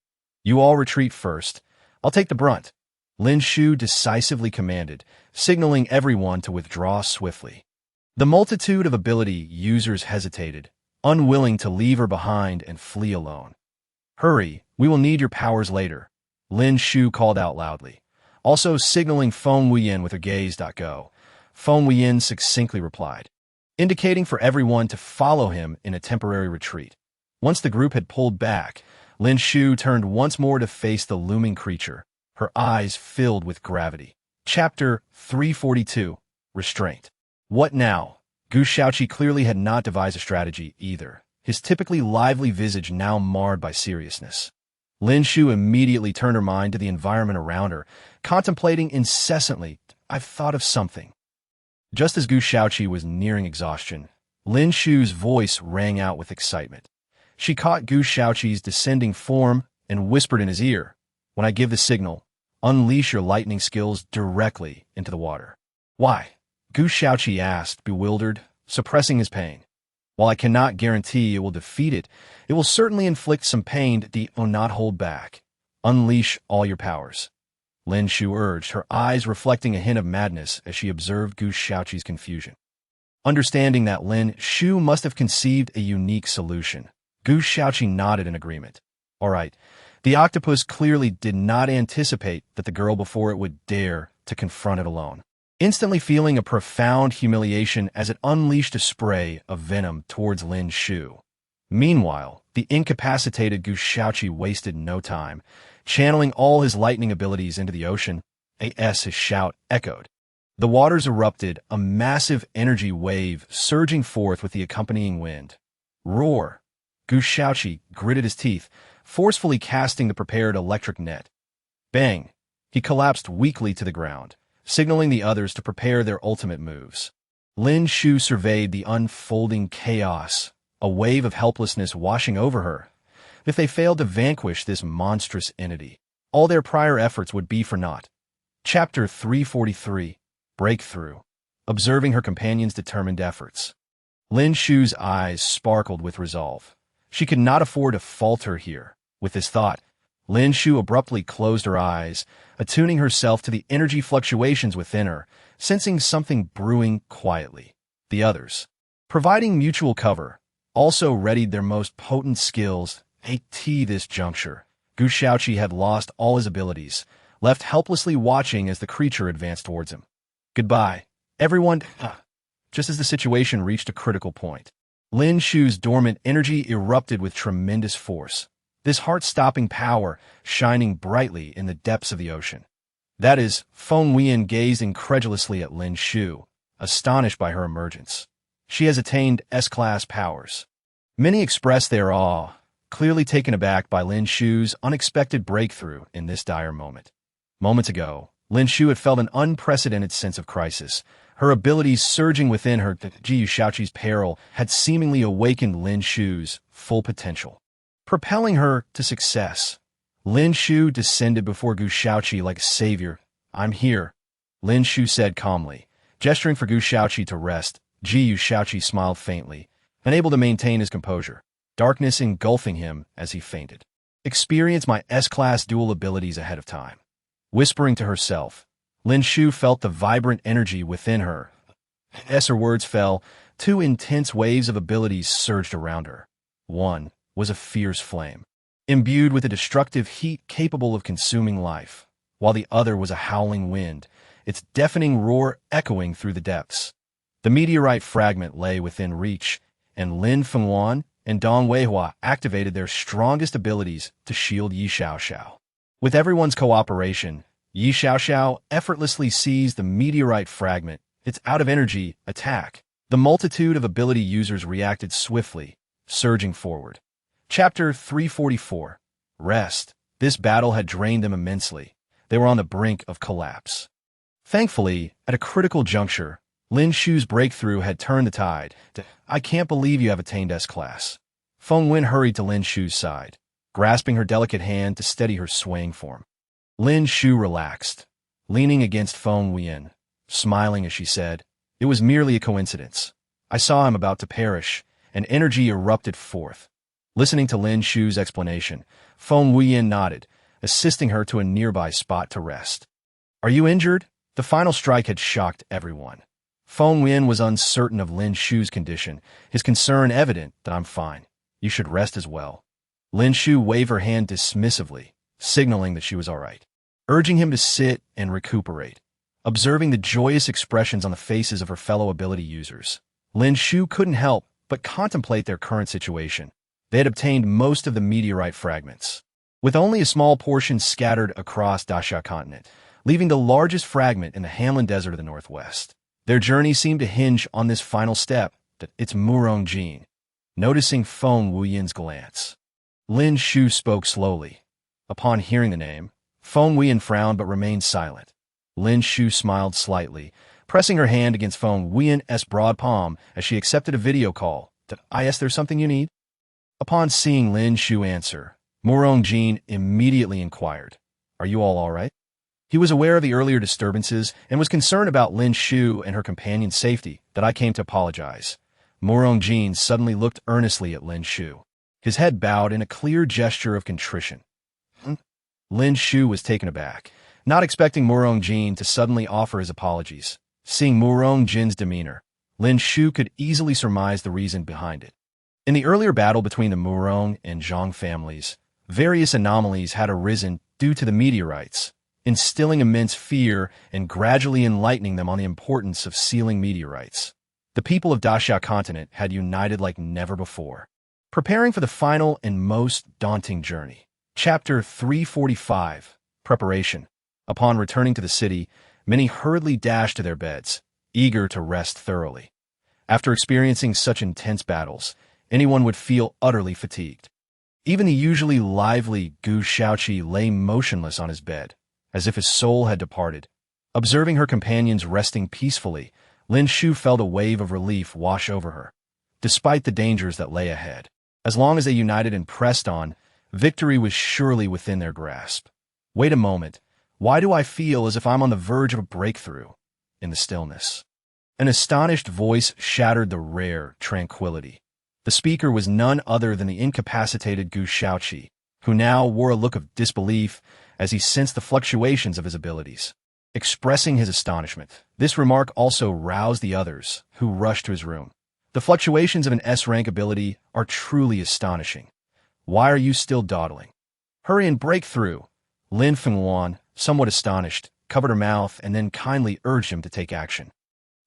"You all retreat first. I'll take the brunt," Lin Shu decisively commanded, signaling everyone to withdraw swiftly. The multitude of ability users hesitated, unwilling to leave her behind and flee alone. "Hurry, we will need your powers later," Lin Shu called out loudly, also signaling Feng Wuyan with her gaze. "Go." Feng Wuyan succinctly replied, indicating for everyone to follow him in a temporary retreat. Once the group had pulled back, Lin Shu turned once more to face the looming creature, her eyes filled with gravity. Chapter 342. Restraint. What now? Gu Shaoqi clearly had not devised a strategy either, his typically lively visage now marred by seriousness. Lin Shu immediately turned her mind to the environment around her, contemplating incessantly, "I've thought of something." Just as Gu Shaoqi was nearing exhaustion, Lin Shu's voice rang out with excitement. She caught Gu Shaoqi's descending form and whispered in his ear, "When I give the signal, unleash your lightning skills directly into the water." "Why?" Gu Shaoqi asked, bewildered, suppressing his pain. "While I cannot guarantee it will defeat it, it will certainly inflict some pain. Do not hold back. Unleash all your powers," Lin Shu urged, her eyes reflecting a hint of madness as she observed Gu Shaoqi's confusion. Understanding that Lin Shu must have conceived a unique solution, Gu Shaoqi nodded in agreement. All right. The octopus clearly did not anticipate that the girl before it would dare to confront it alone, instantly feeling a profound humiliation as it unleashed a spray of venom towards Lin Shu. Meanwhile, the incapacitated Gu Shaoqi wasted no time, channeling all his lightning abilities into the ocean. His shout echoed. The waters erupted, a massive energy wave surging forth with the accompanying wind. Roar! Gu Shaoqi gritted his teeth, forcefully casting the prepared electric net. Bang! He collapsed weakly to the ground, signaling the others to prepare their ultimate moves. Lin Shu surveyed the unfolding chaos, a wave of helplessness washing over her. If they failed to vanquish this monstrous entity, all their prior efforts would be for naught. Chapter 343, Breakthrough. Observing her companion's determined efforts, Lin Shu's eyes sparkled with resolve. She could not afford to falter here. With this thought, Lin Shu abruptly closed her eyes, attuning herself to the energy fluctuations within her, sensing something brewing quietly. The others, providing mutual cover, also readied their most potent skills. At this juncture, Gu Shaoqi had lost all his abilities, left helplessly watching as the creature advanced towards him. Goodbye, everyone. Just as the situation reached a critical point, Lin Shu's dormant energy erupted with tremendous force, this heart-stopping power shining brightly in the depths of the ocean. That is, Feng Wuyan gazed incredulously at Lin Shu, astonished by her emergence. She has attained S-class powers. Many expressed their awe, clearly taken aback by Lin Shu's unexpected breakthrough in this dire moment. Moments ago, Lin Shu had felt an unprecedented sense of crisis. Her abilities surging within her. Gu Shaoqi's peril had seemingly awakened Lin Shu's full potential, propelling her to success. Lin Shu descended before Gu Shaoqi like a savior. "I'm here," Lin Shu said calmly, gesturing for Gu Shaoqi to rest. Gu Shaoqi smiled faintly, unable to maintain his composure, darkness engulfing him as he fainted. "Experience my S-class dual abilities ahead of time." Whispering to herself, Lin Shu felt the vibrant energy within her. As her words fell, two intense waves of abilities surged around her. One was a fierce flame, imbued with a destructive heat capable of consuming life, while the other was a howling wind, its deafening roar echoing through the depths. The meteorite fragment lay within reach, and Lin Fengwan and Dong Weihua activated their strongest abilities to shield Yi Xiaoxiao. With everyone's cooperation, Yi Xiaoxiao effortlessly seized the meteorite fragment, its out-of-energy attack. The multitude of ability users reacted swiftly, surging forward. Chapter 344, Rest. This battle had drained them immensely. They were on the brink of collapse. Thankfully, at a critical juncture, Lin Shu's breakthrough had turned the tide. "I can't believe you have attained S-class." Feng Wuyan hurried to Lin Shu's side, grasping her delicate hand to steady her swaying form. Lin Shu relaxed, leaning against Feng Wuyan, smiling as she said, "It was merely a coincidence. I saw him about to perish, and energy erupted forth." Listening to Lin Shu's explanation, Feng Wuyan nodded, assisting her to a nearby spot to rest. "Are you injured?" The final strike had shocked everyone. Feng Wuyan was uncertain of Lin Shu's condition, his concern evident. "I'm fine. You should rest as well." Lin Shu waved her hand dismissively, signaling that she was all right, urging him to sit and recuperate. Observing the joyous expressions on the faces of her fellow ability users, Lin Shu couldn't help but contemplate their current situation. They had obtained most of the meteorite fragments, with only a small portion scattered across Daxia continent, leaving the largest fragment in the Hanlin Desert of the Northwest. Their journey seemed to hinge on this final step, its Murong Jin. Noticing Feng Wuyan's glance, Lin Shu spoke slowly. Upon hearing the name, Feng Wuyan frowned but remained silent. Lin Shu smiled slightly, pressing her hand against Feng Wuyan's broad palm as she accepted a video call. "I asked there's something you need?" Upon seeing Lin Shu answer, Murong Jin immediately inquired, "Are you all right?" He was aware of the earlier disturbances and was concerned about Lin Shu and her companion's safety. "That I came to apologize." Murong Jin suddenly looked earnestly at Lin Shu, his head bowed in a clear gesture of contrition. Lin Shu was taken aback, not expecting Murong Jin to suddenly offer his apologies. Seeing Murong Jin's demeanor, Lin Shu could easily surmise the reason behind it. In the earlier battle between the Murong and Zhang families, various anomalies had arisen due to the meteorites, instilling immense fear and gradually enlightening them on the importance of sealing meteorites. The people of Daxia continent had united like never before, preparing for the final and most daunting journey. Chapter 345, Preparation. Upon returning to the city, many hurriedly dashed to their beds, eager to rest thoroughly. After experiencing such intense battles, anyone would feel utterly fatigued. Even the usually lively Gu Shaoqi lay motionless on his bed, as if his soul had departed. Observing her companions resting peacefully, Lin Shu felt a wave of relief wash over her. Despite the dangers that lay ahead, as long as they united and pressed on, victory was surely within their grasp. Wait a moment. Why do I feel as if I'm on the verge of a breakthrough? In the stillness, an astonished voice shattered the rare tranquility. The speaker was none other than the incapacitated Gu Shaoqi, who now wore a look of disbelief as he sensed the fluctuations of his abilities. Expressing his astonishment, this remark also roused the others, who rushed to his room. The fluctuations of an S-rank ability are truly astonishing. Why are you still dawdling? Hurry and break through. Lin Feng Wuyan, somewhat astonished, covered her mouth and then kindly urged him to take action.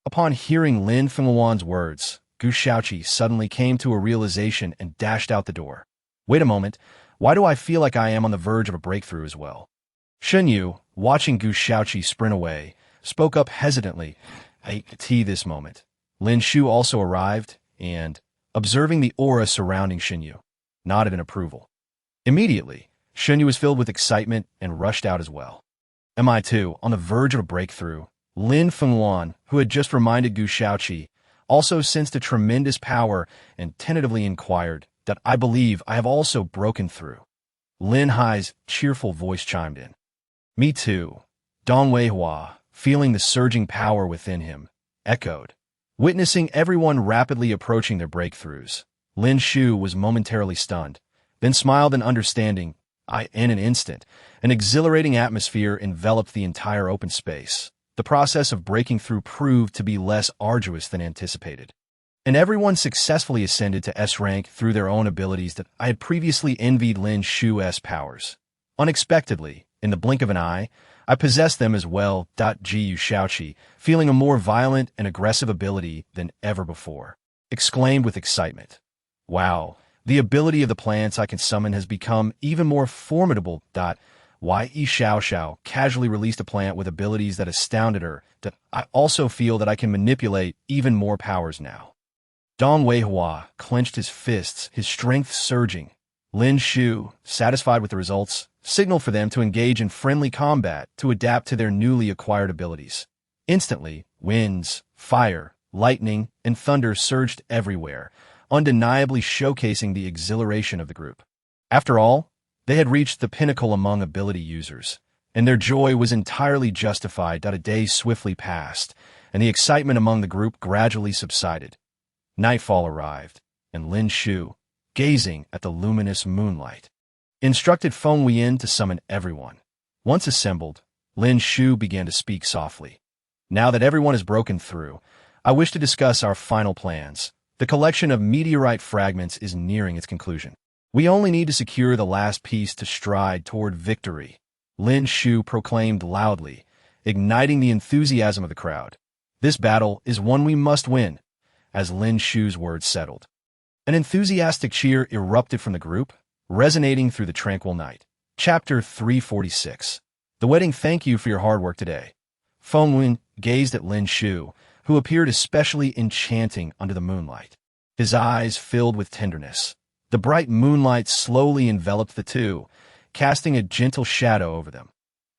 Upon hearing Lin Feng Wuyan's words, Gu Shaoqi suddenly came to a realization and dashed out the door. Wait a moment, why do I feel like I am on the verge of a breakthrough as well? Shen Yu, watching Gu Shaoqi sprint away, spoke up hesitantly. I tea this moment. Lin Shu also arrived and, observing the aura surrounding Shen Yu, nodded in approval. Immediately, Shen Yu was filled with excitement and rushed out as well. Am I too on the verge of a breakthrough? Lin Feng Wuyan, who had just reminded Gu Shaoqi, also sensed a tremendous power and tentatively inquired that I believe I have also broken through. Lin Hai's cheerful voice chimed in. Me too. Dong Weihua, feeling the surging power within him, echoed. Witnessing everyone rapidly approaching their breakthroughs, Lin Shu was momentarily stunned, then smiled in understanding. In an instant, an exhilarating atmosphere enveloped the entire open space. The process of breaking through proved to be less arduous than anticipated, and everyone successfully ascended to S rank through their own abilities that I had previously envied Lin Shu's powers. Unexpectedly, in the blink of an eye, I possessed them as well. Gu Shaoqi, feeling a more violent and aggressive ability than ever before, exclaimed with excitement. Wow, the ability of the plants I can summon has become even more formidable. Yi Xiao casually released a plant with abilities that astounded her. That I also feel that I can manipulate even more powers now. Dong Weihua clenched his fists, his strength surging. Lin Shu, satisfied with the results, signaled for them to engage in friendly combat to adapt to their newly acquired abilities. Instantly, winds, fire, lightning, and thunder surged everywhere, undeniably showcasing the exhilaration of the group. After all, they had reached the pinnacle among ability users, and their joy was entirely justified. A day swiftly passed, and the excitement among the group gradually subsided. Nightfall arrived, and Lin Shu, gazing at the luminous moonlight, instructed Feng Wuyan to summon everyone. Once assembled, Lin Shu began to speak softly. Now that everyone has broken through, I wish to discuss our final plans. The collection of meteorite fragments is nearing its conclusion. We only need to secure the last piece to stride toward victory, Lin Shu proclaimed loudly, igniting the enthusiasm of the crowd. This battle is one we must win, as Lin Shu's words settled. An enthusiastic cheer erupted from the group, resonating through the tranquil night. Chapter 346. The wedding. Thank you for your hard work today. Feng Wuyan gazed at Lin Shu, who appeared especially enchanting under the moonlight. His eyes filled with tenderness. The bright moonlight slowly enveloped the two, casting a gentle shadow over them.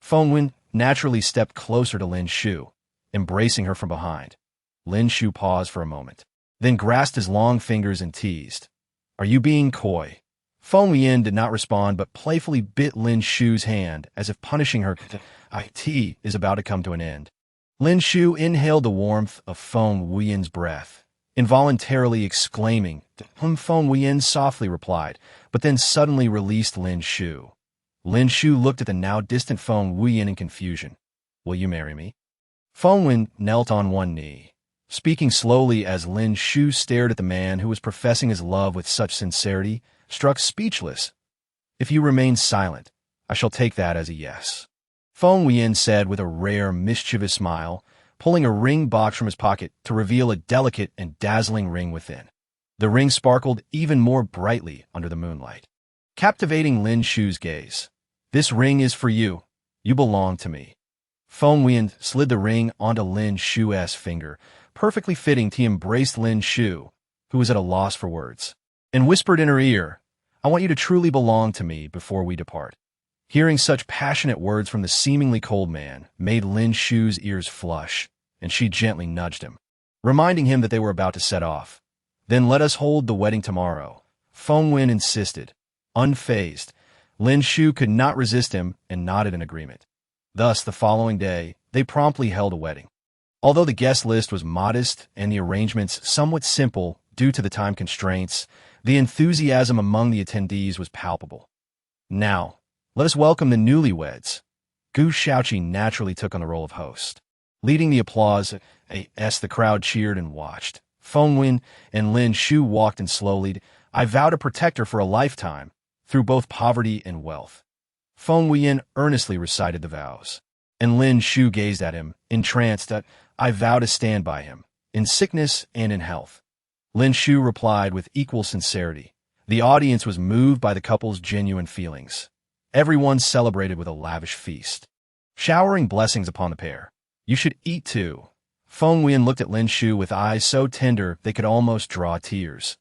Feng Wuyan naturally stepped closer to Lin Shu, embracing her from behind. Lin Shu paused for a moment, then grasped his long fingers and teased. Are you being coy? Feng Wuyan did not respond but playfully bit Lin Shu's hand as if punishing her. Tea is about to come to an end. Lin Shu inhaled the warmth of Feng Wuyan's breath, involuntarily exclaiming, Feng Wuyan softly replied, but then suddenly released Lin Shu. Lin Shu looked at the now distant Feng Wuyan in confusion. Will you marry me? Feng Wuyan knelt on one knee, speaking slowly as Lin Shu stared at the man who was professing his love with such sincerity, struck speechless. If you remain silent, I shall take that as a yes. Feng Wuyan said with a rare, mischievous smile, pulling a ring box from his pocket to reveal a delicate and dazzling ring within. The ring sparkled even more brightly under the moonlight, captivating Lin Shu's gaze. This ring is for you. You belong to me. Feng Wuyan slid the ring onto Lin Shu's finger, perfectly fitting to embrace Lin Shu, who was at a loss for words, and whispered in her ear, I want you to truly belong to me before we depart. Hearing such passionate words from the seemingly cold man made Lin Shu's ears flush, and she gently nudged him, reminding him that they were about to set off. "Then let us hold the wedding tomorrow," Feng Wuyan insisted. Unfazed, Lin Shu could not resist him and nodded in agreement. Thus, the following day, they promptly held a wedding. Although the guest list was modest and the arrangements somewhat simple due to the time constraints, the enthusiasm among the attendees was palpable. "Now, let us welcome the newlyweds." Gu Shaoqi naturally took on the role of host. Leading the applause, as the crowd cheered and watched, Feng Wuyan and Lin Shu walked in slowly. "I vow to protect her for a lifetime, through both poverty and wealth." Feng Wuyan earnestly recited the vows, and Lin Shu gazed at him, entranced. "I vow to stand by him, in sickness and in health." Lin Shu replied with equal sincerity. The audience was moved by the couple's genuine feelings. Everyone celebrated with a lavish feast, showering blessings upon the pair. "You should eat too." Feng Wuyan looked at Lin Shu with eyes so tender they could almost draw tears.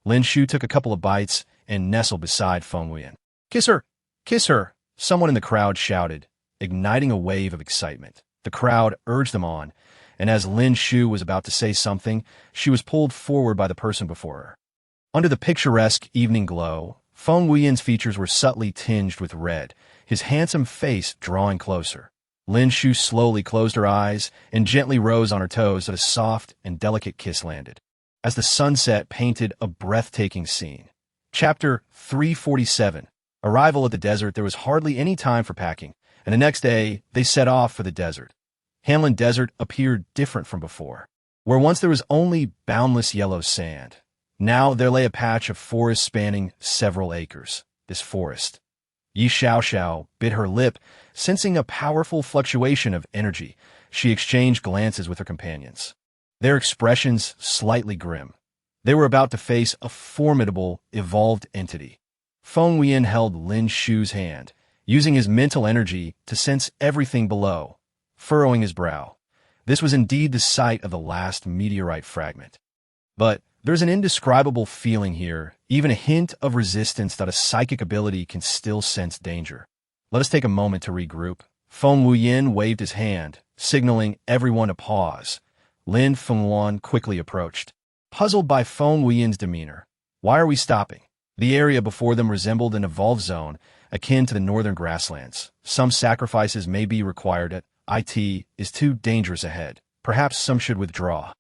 Lin Shu took a couple of bites and nestled beside Feng Wuyan. "Kiss her! Kiss her!" someone in the crowd shouted, igniting a wave of excitement. The crowd urged them on, and as Lin Shu was about to say something, she was pulled forward by the person before her. Under the picturesque evening glow, Feng Wuyan's features were subtly tinged with red, his handsome face drawing closer. Lin Shu slowly closed her eyes and gently rose on her toes as a soft and delicate kiss landed. As the sunset painted a breathtaking scene. Chapter 347. Arrival at the desert. There was hardly any time for packing, and the next day they set off for the desert. Hanlin Desert appeared different from before. Where once there was only boundless yellow sand, now there lay a patch of forest spanning several acres. This forest. Yi Xiaoxiao bit her lip, sensing a powerful fluctuation of energy. She exchanged glances with her companions, their expressions slightly grim. They were about to face a formidable, evolved entity. Feng Wuyan held Lin Shu's hand, using his mental energy to sense everything below, furrowing his brow. This was indeed the site of the last meteorite fragment. But there's an indescribable feeling here, even a hint of resistance that a psychic ability can still sense danger. "Let us take a moment to regroup." Feng Wuyan waved his hand, signaling everyone to pause. Lin Fenghuan quickly approached, puzzled by Feng Wuyan's demeanor. "Why are we stopping?" The area before them resembled an evolved zone, akin to the northern grasslands. Some sacrifices may be required at it is too dangerous ahead. Perhaps some should withdraw.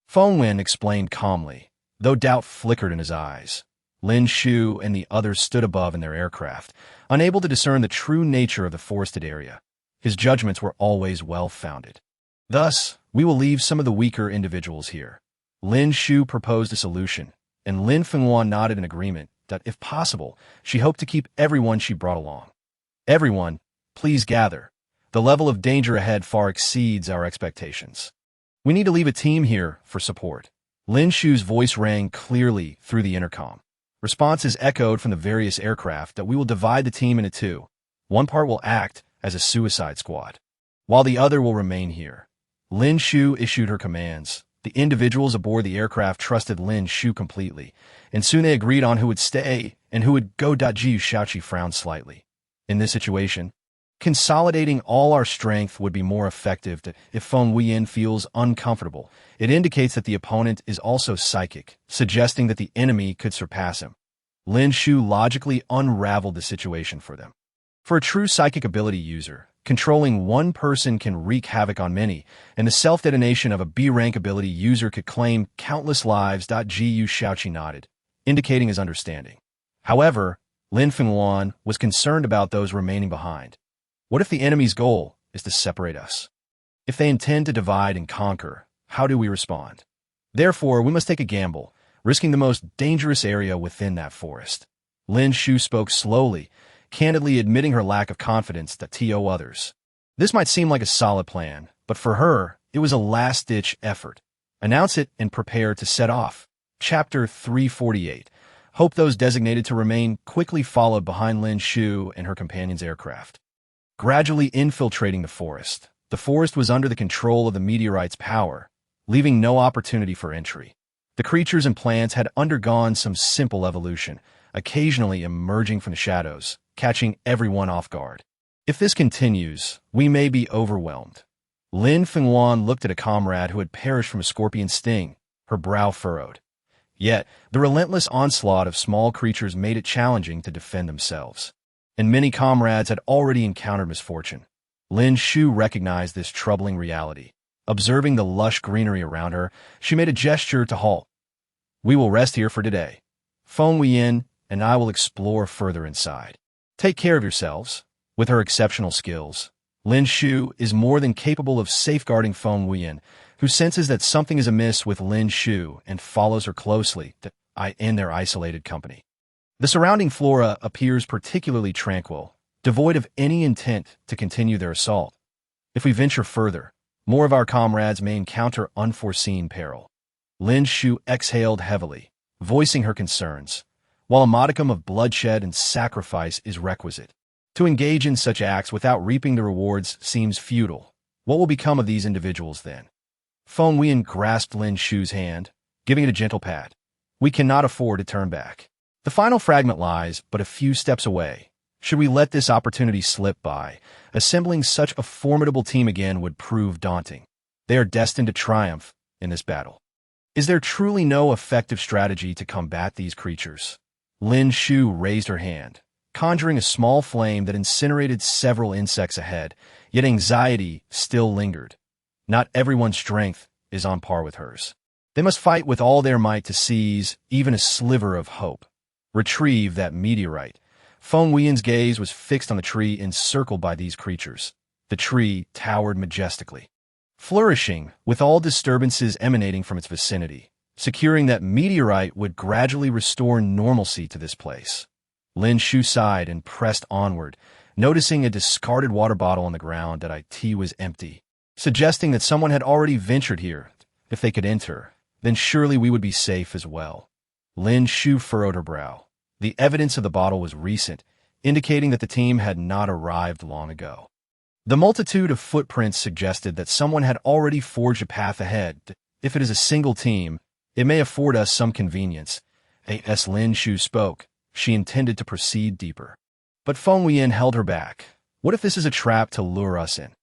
Feng Wuyan explained calmly, though doubt flickered in his eyes. Lin Shu and the others stood above in their aircraft, unable to discern the true nature of the forested area. His judgments were always well-founded. "Thus, we will leave some of the weaker individuals here." Lin Shu proposed a solution, and Lin Fenghuan nodded in agreement that, if possible, she hoped to keep everyone she brought along. "Everyone, please gather. The level of danger ahead far exceeds our expectations. We need to leave a team here for support." Lin Shu's voice rang clearly through the intercom. Responses echoed from the various aircraft that we will divide the team into two. One part will act as a suicide squad, while the other will remain here. Lin Shu issued her commands. The individuals aboard the aircraft trusted Lin Shu completely, and soon they agreed on who would stay and who would go. Ji Shaoqi frowned slightly. "In this situation, consolidating all our strength would be more effective. If Feng Wuyan feels uncomfortable, it indicates that the opponent is also psychic, suggesting that the enemy could surpass him." Lin Shu logically unraveled the situation for them. For a true psychic ability user, controlling one person can wreak havoc on many, and the self-detonation of a B-rank ability user could claim countless lives. Gu Shaoqi nodded, indicating his understanding. However, Lin Fenghuan was concerned about those remaining behind. What if the enemy's goal is to separate us? If they intend to divide and conquer, how do we respond? Therefore, we must take a gamble, risking the most dangerous area within that forest. Lin Shu spoke slowly, candidly admitting her lack of confidence that to others. This might seem like a solid plan, but for her, it was a last-ditch effort. Announce it and prepare to set off. Chapter 348. Hope those designated to remain quickly followed behind Lin Shu and her companion's aircraft. Gradually infiltrating the forest was under the control of the meteorite's power, leaving no opportunity for entry. The creatures and plants had undergone some simple evolution, occasionally emerging from the shadows, catching everyone off guard. If this continues, we may be overwhelmed. Lin Wuyan looked at a comrade who had perished from a scorpion sting, her brow furrowed. Yet, the relentless onslaught of small creatures made it challenging to defend themselves. And many comrades had already encountered misfortune. Lin Shu recognized this troubling reality. Observing the lush greenery around her, she made a gesture to halt. "We will rest here for today. Feng Wuyan and I will explore further inside. Take care of yourselves." With her exceptional skills, Lin Shu is more than capable of safeguarding Feng Wuyan, who senses that something is amiss with Lin Shu and follows her closely in their isolated company. The surrounding flora appears particularly tranquil, devoid of any intent to continue their assault. If we venture further, more of our comrades may encounter unforeseen peril. Lin Shu exhaled heavily, voicing her concerns. While a modicum of bloodshed and sacrifice is requisite, to engage in such acts without reaping the rewards seems futile. What will become of these individuals then? Feng Wuyan grasped Lin Shu's hand, giving it a gentle pat. "We cannot afford to turn back. The final fragment lies but a few steps away. Should we let this opportunity slip by, assembling such a formidable team again would prove daunting. They are destined to triumph in this battle. Is there truly no effective strategy to combat these creatures?" Lin Shu raised her hand, conjuring a small flame that incinerated several insects ahead, yet anxiety still lingered. Not everyone's strength is on par with hers. They must fight with all their might to seize even a sliver of hope. Retrieve that meteorite. Feng Wuyan's gaze was fixed on the tree encircled by these creatures. The tree towered majestically, flourishing with all disturbances emanating from its vicinity. Securing that meteorite would gradually restore normalcy to this place. Lin Shu sighed and pressed onward, noticing a discarded water bottle on the ground that it was empty, suggesting that someone had already ventured here. If they could enter, then surely we would be safe as well. Lin Shu furrowed her brow. The evidence of the bottle was recent, indicating that the team had not arrived long ago. The multitude of footprints suggested that someone had already forged a path ahead. If it is a single team, it may afford us some convenience. As Lin Shu spoke, she intended to proceed deeper. But Feng Wuyan held her back. What if this is a trap to lure us in?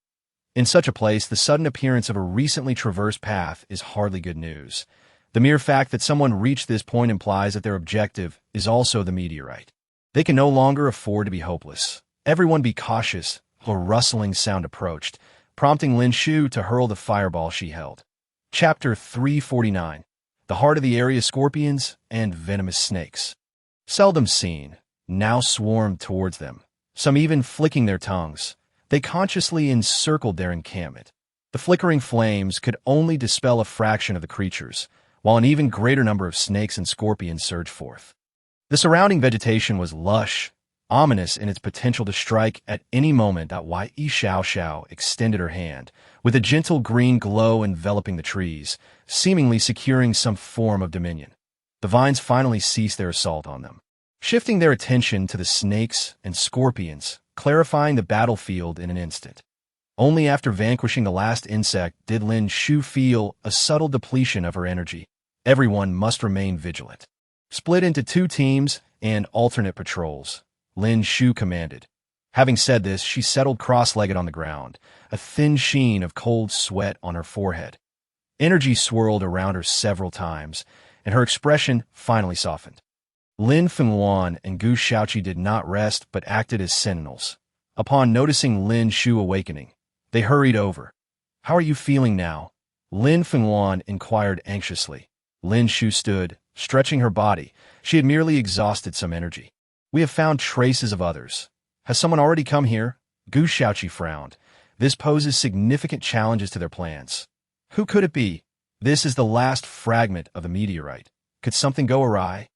In such a place, the sudden appearance of a recently traversed path is hardly good news. The mere fact that someone reached this point implies that their objective is also the meteorite. They can no longer afford to be hopeless. Everyone be cautious. A rustling sound approached, prompting Lin Shu to hurl the fireball she held. Chapter 349. The heart of the area: scorpions and venomous snakes. Seldom seen, now swarmed towards them, some even flicking their tongues. They consciously encircled their encampment. The flickering flames could only dispel a fraction of the creatures, while an even greater number of snakes and scorpions surged forth. The surrounding vegetation was lush, ominous in its potential to strike at any moment. Yi Xiao extended her hand, with a gentle green glow enveloping the trees, seemingly securing some form of dominion. The vines finally ceased their assault on them, shifting their attention to the snakes and scorpions, clarifying the battlefield in an instant. Only after vanquishing the last insect did Lin Shu feel a subtle depletion of her energy. Everyone must remain vigilant. Split into 2 teams and alternate patrols, Lin Shu commanded. Having said this, she settled cross-legged on the ground, a thin sheen of cold sweat on her forehead. Energy swirled around her several times, and her expression finally softened. Lin Wuyan and Gu Shaoqi did not rest but acted as sentinels. Upon noticing Lin Shu awakening, they hurried over. "How are you feeling now?" Lin Wuyan inquired anxiously. Lin Shu stood, stretching her body. She had merely exhausted some energy. "We have found traces of others. Has someone already come here?" Gu Shaoqi frowned. "This poses significant challenges to their plans." "Who could it be?" "This is the last fragment of the meteorite. Could something go awry?"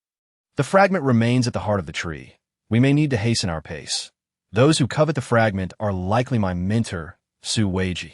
"The fragment remains at the heart of the tree. We may need to hasten our pace. Those who covet the fragment are likely my mentor, Su Weiji.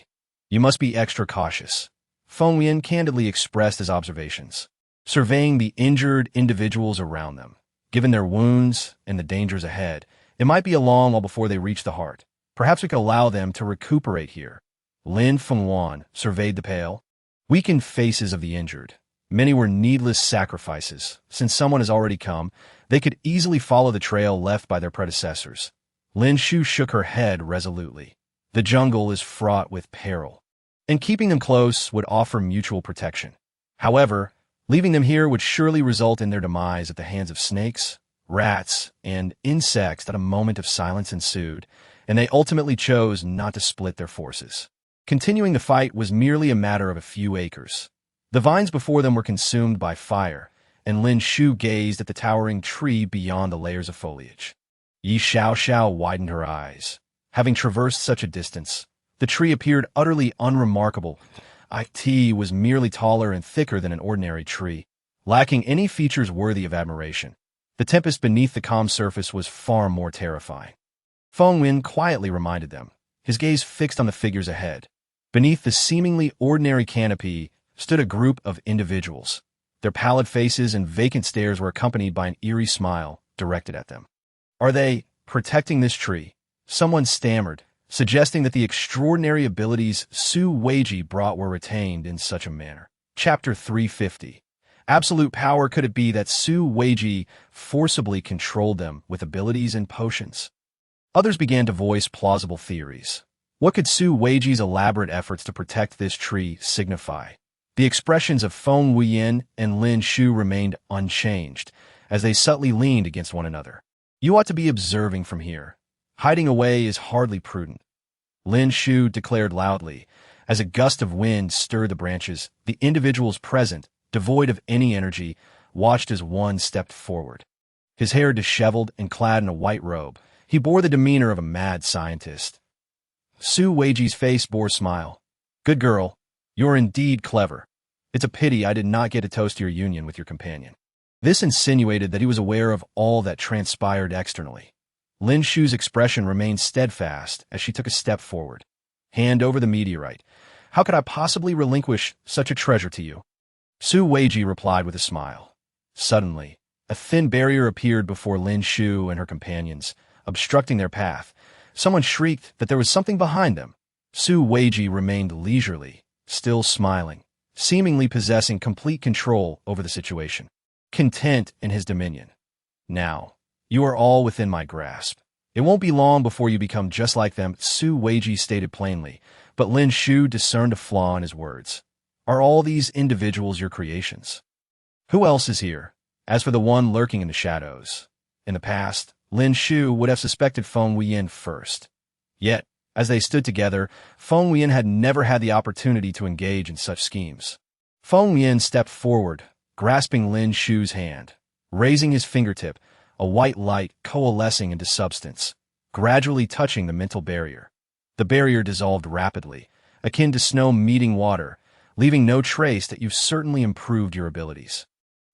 You must be extra cautious." Feng Wuyan candidly expressed his observations, surveying the injured individuals around them. Given their wounds and the dangers ahead, it might be a long while before they reach the heart. Perhaps we could allow them to recuperate here. Lin Wuyan surveyed the pale, weakened faces of the injured, Many were needless sacrifices. Since someone has already come, they could easily follow the trail left by their predecessors. Lin Shu shook her head resolutely. The jungle is fraught with peril, and keeping them close would offer mutual protection. However, leaving them here would surely result in their demise at the hands of snakes, rats, and insects. That a moment of silence ensued, and they ultimately chose not to split their forces. Continuing the fight was merely a matter of a few acres. The vines before them were consumed by fire, and Lin Shu gazed at the towering tree beyond the layers of foliage. Yi Xiao widened her eyes. Having traversed such a distance, the tree appeared utterly unremarkable. It was merely taller and thicker than an ordinary tree, lacking any features worthy of admiration. The tempest beneath the calm surface was far more terrifying. Feng Wuyan quietly reminded them, his gaze fixed on the figures ahead. Beneath the seemingly ordinary canopy stood a group of individuals. Their pallid faces and vacant stares were accompanied by an eerie smile directed at them. "Are they protecting this tree?" Someone stammered, suggesting that the extraordinary abilities Su Weiji brought were retained in such a manner. Chapter 350. Absolute power. Could it be that Su Weiji forcibly controlled them with abilities and potions? Others began to voice plausible theories. What could Su Weiji's elaborate efforts to protect this tree signify? The expressions of Feng Wuyan and Lin Shu remained unchanged, as they subtly leaned against one another. "You ought to be observing from here. Hiding away is hardly prudent," Lin Shu declared loudly. As a gust of wind stirred the branches, the individuals present, devoid of any energy, watched as one stepped forward. His hair disheveled and clad in a white robe, he bore the demeanor of a mad scientist. Su Weiji's face bore a smile. "Good girl. You're indeed clever. It's a pity I did not get to toast your union with your companion." This insinuated that he was aware of all that transpired externally. Lin Shu's expression remained steadfast as she took a step forward. "Hand over the meteorite. How could I possibly relinquish such a treasure to you?" Su Weiji replied with a smile. Suddenly, a thin barrier appeared before Lin Shu and her companions, obstructing their path. Someone shrieked that there was something behind them. Su Weiji remained leisurely, still smiling, seemingly possessing complete control over the situation, content in his dominion. "Now, you are all within my grasp. It won't be long before you become just like them," Su Weiji stated plainly, but Lin Shu discerned a flaw in his words. "Are all these individuals your creations? Who else is here?" As for the one lurking in the shadows, in the past, Lin Shu would have suspected Feng Wuyan first. Yet, as they stood together, Feng Wuyan had never had the opportunity to engage in such schemes. Feng Wuyan stepped forward, grasping Lin Shu's hand. Raising his fingertip, a white light coalescing into substance, gradually touching the mental barrier. The barrier dissolved rapidly, akin to snow meeting water, leaving no trace that you've certainly improved your abilities.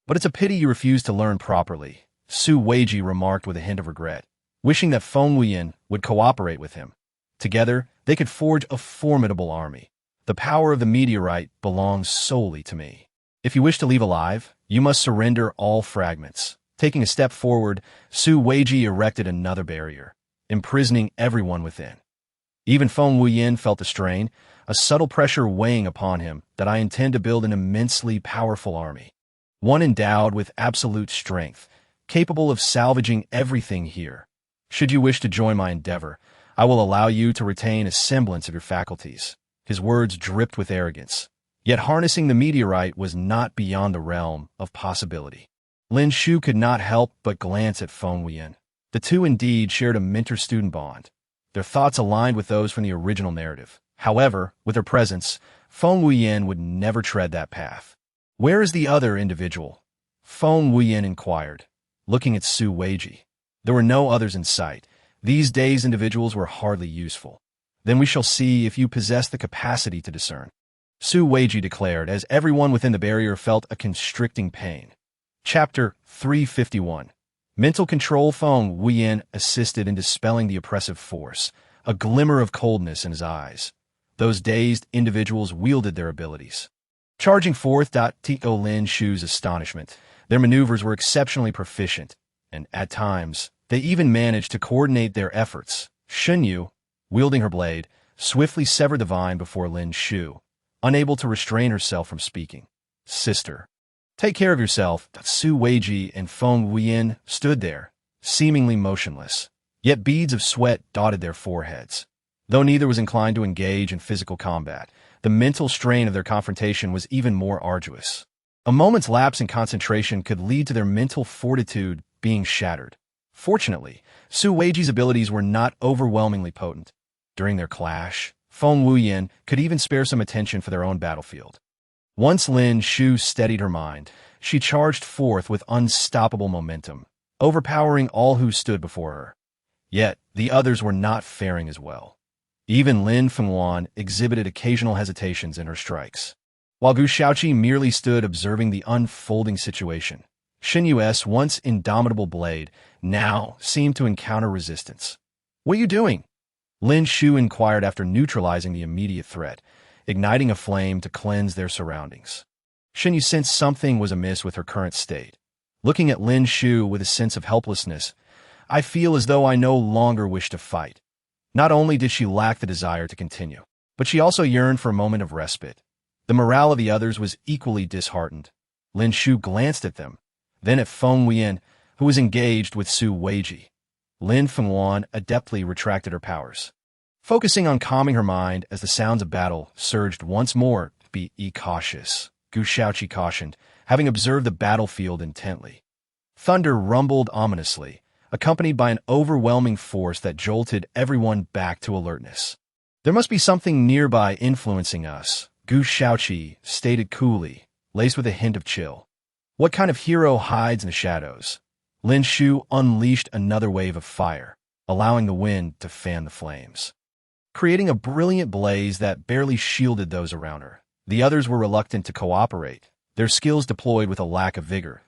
"But it's a pity you refused to learn properly," Su Weiji remarked with a hint of regret, wishing that Feng Wuyan would cooperate with him. Together, they could forge a formidable army. "The power of the meteorite belongs solely to me. If you wish to leave alive, you must surrender all fragments." Taking a step forward, Su Weiji erected another barrier, imprisoning everyone within. Even Feng Wuyan felt the strain, a subtle pressure weighing upon him. "That I intend to build an immensely powerful army, one endowed with absolute strength, capable of salvaging everything here. Should you wish to join my endeavor, I will allow you to retain a semblance of your faculties." His words dripped with arrogance. Yet harnessing the meteorite was not beyond the realm of possibility. Lin Shu could not help but glance at Feng Wuyan. The two indeed shared a mentor-student bond. Their thoughts aligned with those from the original narrative. However, with her presence, Feng Wuyan would never tread that path. "Where is the other individual?" Feng Wuyan inquired, looking at Su Weiji. There were no others in sight. These days individuals were hardly useful. "Then we shall see if you possess the capacity to discern," Su Weiji declared, as everyone within the barrier felt a constricting pain. Chapter 351. Mental control. Feng Wuyan assisted in dispelling the oppressive force, a glimmer of coldness in his eyes. Those dazed individuals wielded their abilities, charging forth. To Lin Shu's astonishment, their maneuvers were exceptionally proficient, and at times, they even managed to coordinate their efforts. Shen Yu, wielding her blade, swiftly severed the vine before Lin Shu, unable to restrain herself from speaking. "Sister, Take care of yourself. Su Weiji and Feng Wuyan stood there, seemingly motionless. Yet beads of sweat dotted their foreheads. Though neither was inclined to engage in physical combat, the mental strain of their confrontation was even more arduous. A moment's lapse in concentration could lead to their mental fortitude being shattered. Fortunately, Su Weiji's abilities were not overwhelmingly potent. During their clash, Feng Wuyan could even spare some attention for their own battlefield. Once Lin Shu steadied her mind, she charged forth with unstoppable momentum, overpowering all who stood before her. Yet, the others were not faring as well. Even Lin Wuyan exhibited occasional hesitations in her strikes. While Gu Shaoqi merely stood observing the unfolding situation, Shen Yu's once indomitable blade now seemed to encounter resistance. "What are you doing?" Lin Shu inquired after neutralizing the immediate threat, igniting a flame to cleanse their surroundings. Shen Yu sensed something was amiss with her current state. Looking at Lin Shu with a sense of helplessness, "I feel as though I no longer wish to fight." Not only did she lack the desire to continue, but she also yearned for a moment of respite. The morale of the others was equally disheartened. Lin Shu glanced at them, then at Feng Wuyan, who was engaged with Su Weiji. Lin Wuyan adeptly retracted her powers, focusing on calming her mind as the sounds of battle surged once more. "Be cautious," Gu Shaoqi cautioned, having observed the battlefield intently. Thunder rumbled ominously, accompanied by an overwhelming force that jolted everyone back to alertness. "There must be something nearby influencing us," Gu Shaoqi stated coolly, laced with a hint of chill. "What kind of hero hides in the shadows?" Lin Shu unleashed another wave of fire, allowing the wind to fan the flames, creating a brilliant blaze that barely shielded those around her. The others were reluctant to cooperate, their skills deployed with a lack of vigor.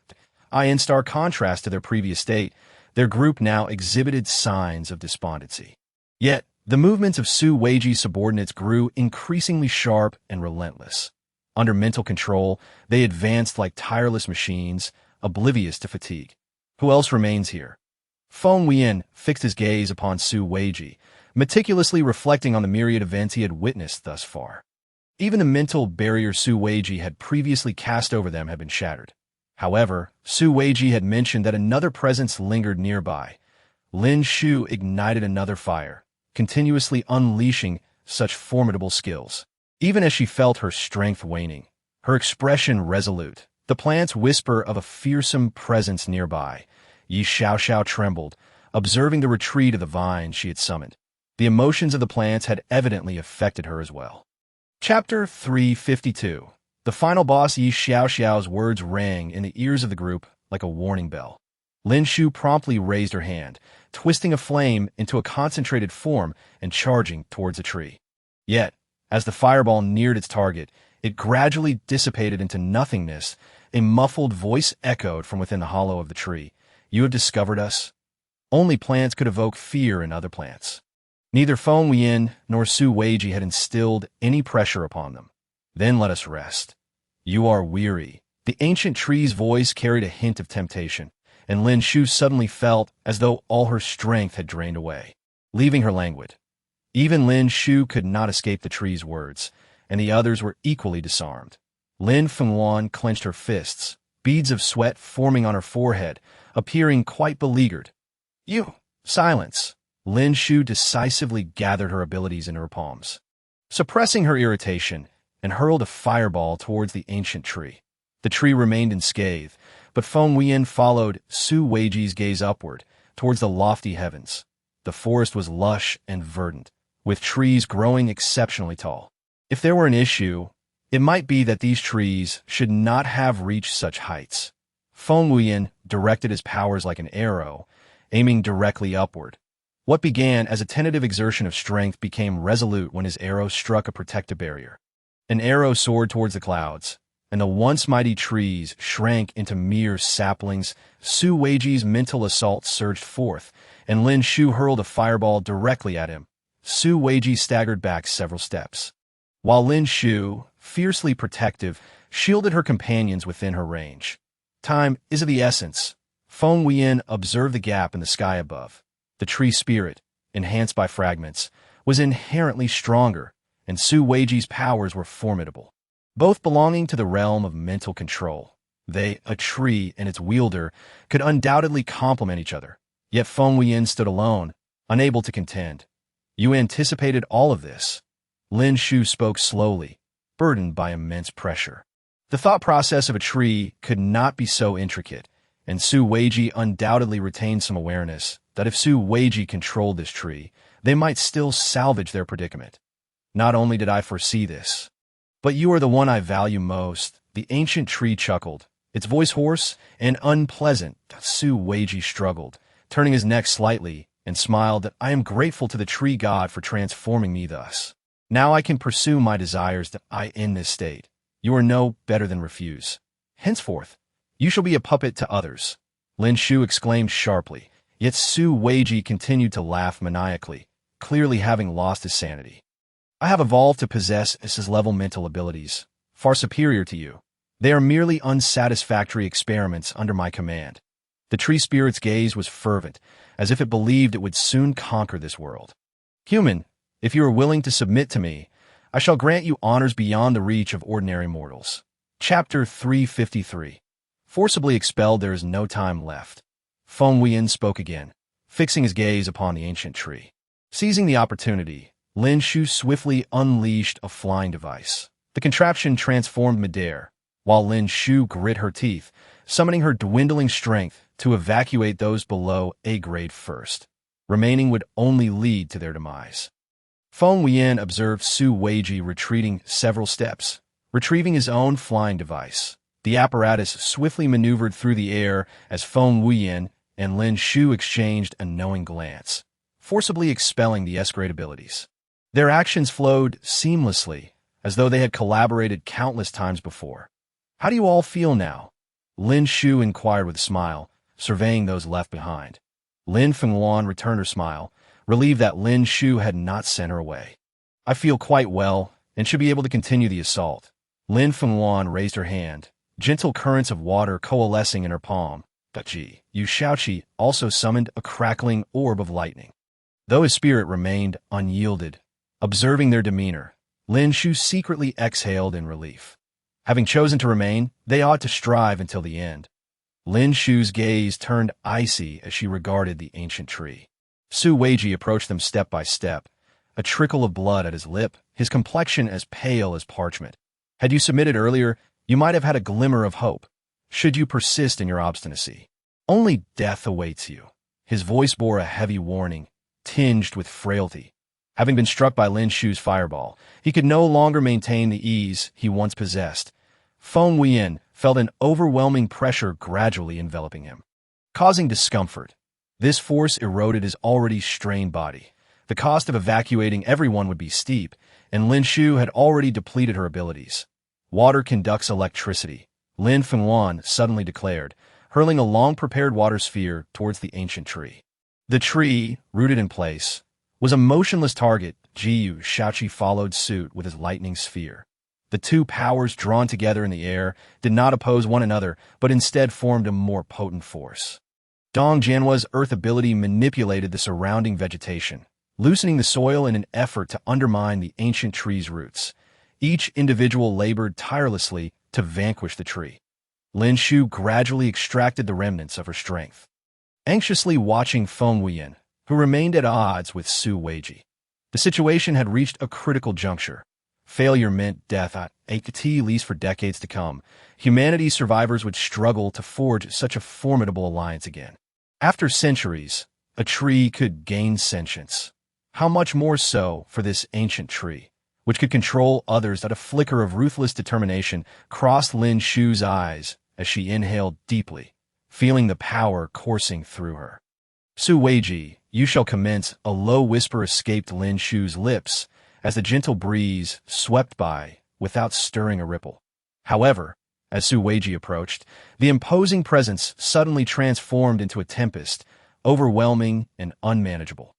In stark contrast to their previous state, their group now exhibited signs of despondency. Yet, the movements of Su Weiji's subordinates grew increasingly sharp and relentless. Under mental control, they advanced like tireless machines, oblivious to fatigue. "Who else remains here?" Feng Wuyan fixed his gaze upon Su Weiji, meticulously reflecting on the myriad events he had witnessed thus far. Even the mental barrier Su Weiji had previously cast over them had been shattered. However, Su Weiji had mentioned that another presence lingered nearby. Lin Shu ignited another fire, continuously unleashing such formidable skills. Even as she felt her strength waning, her expression resolute, the plants whisper of a fearsome presence nearby. Yi Xiaoxiao trembled, observing the retreat of the vines she had summoned. The emotions of the plants had evidently affected her as well. Chapter 352. The final boss. Yi Xiaoxiao's words rang in the ears of the group like a warning bell. Lin Shu promptly raised her hand, twisting a flame into a concentrated form and charging towards a tree. Yet, as the fireball neared its target, it gradually dissipated into nothingness. A muffled voice echoed from within the hollow of the tree. "You have discovered us?" Only plants could evoke fear in other plants. Neither Feng Wuyan nor Su Weiji had instilled any pressure upon them. "Then let us rest. You are weary." The ancient tree's voice carried a hint of temptation, and Lin Shu suddenly felt as though all her strength had drained away, leaving her languid. Even Lin Shu could not escape the tree's words, and the others were equally disarmed. Lin Wuyan clenched her fists, beads of sweat forming on her forehead, appearing quite beleaguered. "You!" "Silence!" Lin Shu decisively gathered her abilities into her palms, suppressing her irritation, and hurled a fireball towards the ancient tree. The tree remained unscathed, but Feng Wuyan followed Su Weiji's gaze upward, towards the lofty heavens. The forest was lush and verdant, with trees growing exceptionally tall. If there were an issue, it might be that these trees should not have reached such heights. Feng Wuyan directed his powers like an arrow, aiming directly upward. What began as a tentative exertion of strength became resolute when his arrow struck a protective barrier. An arrow soared towards the clouds, and the once mighty trees shrank into mere saplings. Su Weiji's mental assault surged forth, and Lin Shu hurled a fireball directly at him. Su Weiji staggered back several steps, while Lin Shu, fiercely protective, shielded her companions within her range. Time is of the essence. Feng Wuyan observed the gap in the sky above. The tree spirit, enhanced by fragments, was inherently stronger, and Su Weiji's powers were formidable, both belonging to the realm of mental control. They, a tree and its wielder, could undoubtedly complement each other. Yet Feng Wuyan stood alone, unable to contend. You anticipated all of this. Lin Shu spoke slowly, burdened by immense pressure. The thought process of a tree could not be so intricate, and Su Weiji undoubtedly retained some awareness that if Su Weiji controlled this tree, they might still salvage their predicament. Not only did I foresee this, but you are the one I value most. The ancient tree chuckled, its voice hoarse and unpleasant. Su Weiji struggled, turning his neck slightly, and smiled that I am grateful to the tree god for transforming me thus. Now I can pursue my desires that I in this state. You are no better than refuse. Henceforth, you shall be a puppet to others. Lin Shu exclaimed sharply, yet Su Weiji continued to laugh maniacally, clearly having lost his sanity. I have evolved to possess SS-level mental abilities, far superior to you. They are merely unsatisfactory experiments under my command. The tree spirit's gaze was fervent, as if it believed it would soon conquer this world. Human, if you are willing to submit to me, I shall grant you honors beyond the reach of ordinary mortals. Chapter 353. Forcibly expelled, there is no time left. Feng Wuyan spoke again, fixing his gaze upon the ancient tree. Seizing the opportunity, Lin Shu swiftly unleashed a flying device. The contraption transformed midair, while Lin Shu grit her teeth, summoning her dwindling strength to evacuate those below A grade first. Remaining would only lead to their demise. Feng Wuyan observed Su Weiji retreating several steps, retrieving his own flying device. The apparatus swiftly maneuvered through the air as Feng Wuyan and Lin Shu exchanged a knowing glance, forcibly expelling the S-grade abilities. Their actions flowed seamlessly, as though they had collaborated countless times before. How do you all feel now? Lin Shu inquired with a smile, surveying those left behind. Lin Wuyan returned her smile, relieved that Lin Shu had not sent her away. I feel quite well, and should be able to continue the assault. Lin Wuyan raised her hand, gentle currents of water coalescing in her palm. Yu Shaoqi also summoned a crackling orb of lightning. Though his spirit remained unyielded, observing their demeanor, Lin Shu secretly exhaled in relief. Having chosen to remain, they ought to strive until the end. Lin Shu's gaze turned icy as she regarded the ancient tree. Su Weiji approached them step by step, a trickle of blood at his lip, his complexion as pale as parchment. Had you submitted earlier, you might have had a glimmer of hope. Should you persist in your obstinacy, only death awaits you. His voice bore a heavy warning, tinged with frailty. Having been struck by Lin Shu's fireball, he could no longer maintain the ease he once possessed. Feng Wuyan felt an overwhelming pressure gradually enveloping him, causing discomfort. This force eroded his already strained body. The cost of evacuating everyone would be steep, and Lin Shu had already depleted her abilities. Water conducts electricity, Lin Wuyan suddenly declared, hurling a long-prepared water sphere towards the ancient tree. The tree, rooted in place, was a motionless target. Yu Shaoqi followed suit with his lightning sphere. The two powers drawn together in the air did not oppose one another, but instead formed a more potent force. Dong Jianhua's earth ability manipulated the surrounding vegetation, loosening the soil in an effort to undermine the ancient tree's roots. Each individual labored tirelessly to vanquish the tree. Lin Shu gradually extracted the remnants of her strength, anxiously watching Feng Wuyan, who remained at odds with Su Weiji. The situation had reached a critical juncture. Failure meant death, at least for decades to come. Humanity's survivors would struggle to forge such a formidable alliance again. After centuries, a tree could gain sentience. How much more so for this ancient tree, which could control others? That a flicker of ruthless determination crossed Lin Shu's eyes as she inhaled deeply, feeling the power coursing through her. Su Weiji, you shall commence. A low whisper escaped Lin Shu's lips as the gentle breeze swept by without stirring a ripple. However, as Su Weiji approached, the imposing presence suddenly transformed into a tempest, overwhelming and unmanageable.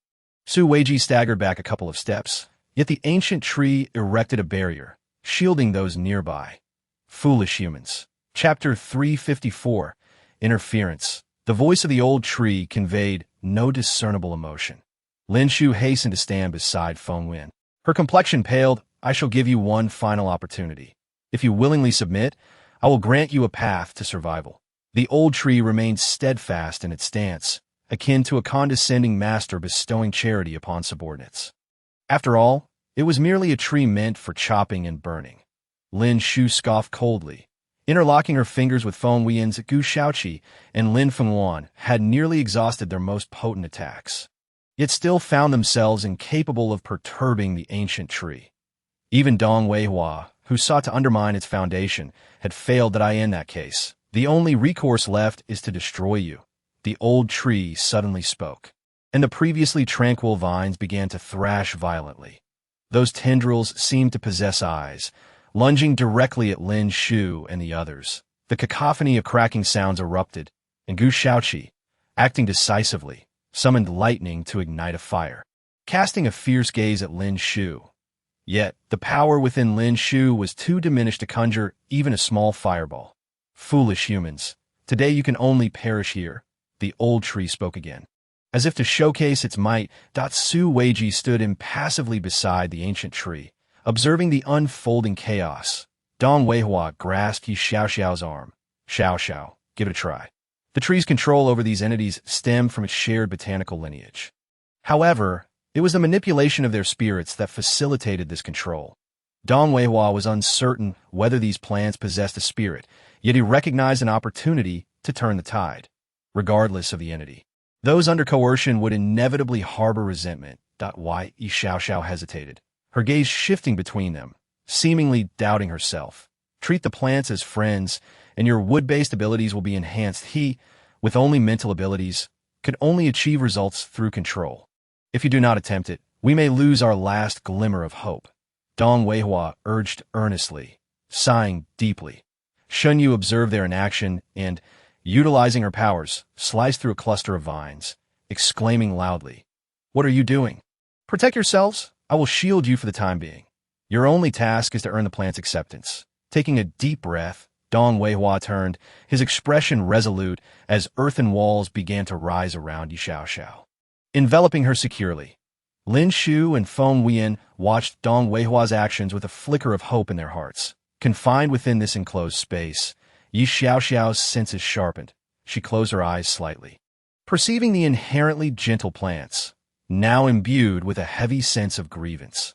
Su Weiji staggered back a couple of steps, yet the ancient tree erected a barrier, shielding those nearby. Foolish humans. Chapter 354. Interference. The voice of the old tree conveyed no discernible emotion. Lin Shu hastened to stand beside Feng Wuyan. Her complexion paled. I shall give you one final opportunity. If you willingly submit, I will grant you a path to survival. The old tree remained steadfast in its stance, akin to a condescending master bestowing charity upon subordinates. After all, it was merely a tree meant for chopping and burning. Lin Shu scoffed coldly. Interlocking her fingers with Feng Wuyan's Gu Shaoqi and Lin Fengwan had nearly exhausted their most potent attacks, yet still found themselves incapable of perturbing the ancient tree. Even Dong Weihua, who sought to undermine its foundation, had failed in that case. The only recourse left is to destroy you. The old tree suddenly spoke, and the previously tranquil vines began to thrash violently. Those tendrils seemed to possess eyes, lunging directly at Lin Shu and the others. The cacophony of cracking sounds erupted, and Gu Shaoqi, acting decisively, summoned lightning to ignite a fire, casting a fierce gaze at Lin Shu. Yet, the power within Lin Shu was too diminished to conjure even a small fireball. Foolish humans, today you can only perish here, the old tree spoke again. As if to showcase its might, Su Weiji stood impassively beside the ancient tree, observing the unfolding chaos. Dong Weihua grasped Yi Xiaoxiao's arm. Xiao Xiao, give it a try. The tree's control over these entities stemmed from its shared botanical lineage. However, it was the manipulation of their spirits that facilitated this control. Dong Weihua was uncertain whether these plants possessed a spirit, yet he recognized an opportunity to turn the tide, regardless of the entity. Those under coercion would inevitably harbor resentment. Why? Yi Xiaoxiao hesitated, her gaze shifting between them, seemingly doubting herself. Treat the plants as friends, and your wood-based abilities will be enhanced. He, with only mental abilities, could only achieve results through control. If you do not attempt it, we may lose our last glimmer of hope. Dong Weihua urged earnestly, sighing deeply. Shun Yu observed their inaction and, utilizing her powers, sliced through a cluster of vines, exclaiming loudly, "What are you doing? Protect yourselves. I will shield you for the time being. Your only task is to earn the plant's acceptance." Taking a deep breath, Dong Weihua turned, his expression resolute as earthen walls began to rise around Yi Xiaoxiao, enveloping her securely. Lin Shu and Feng Wuyan watched Dong Weihua's actions with a flicker of hope in their hearts. Confined within this enclosed space, Yi Xiaoxiao's senses sharpened. She closed her eyes slightly, perceiving the inherently gentle plants, now imbued with a heavy sense of grievance.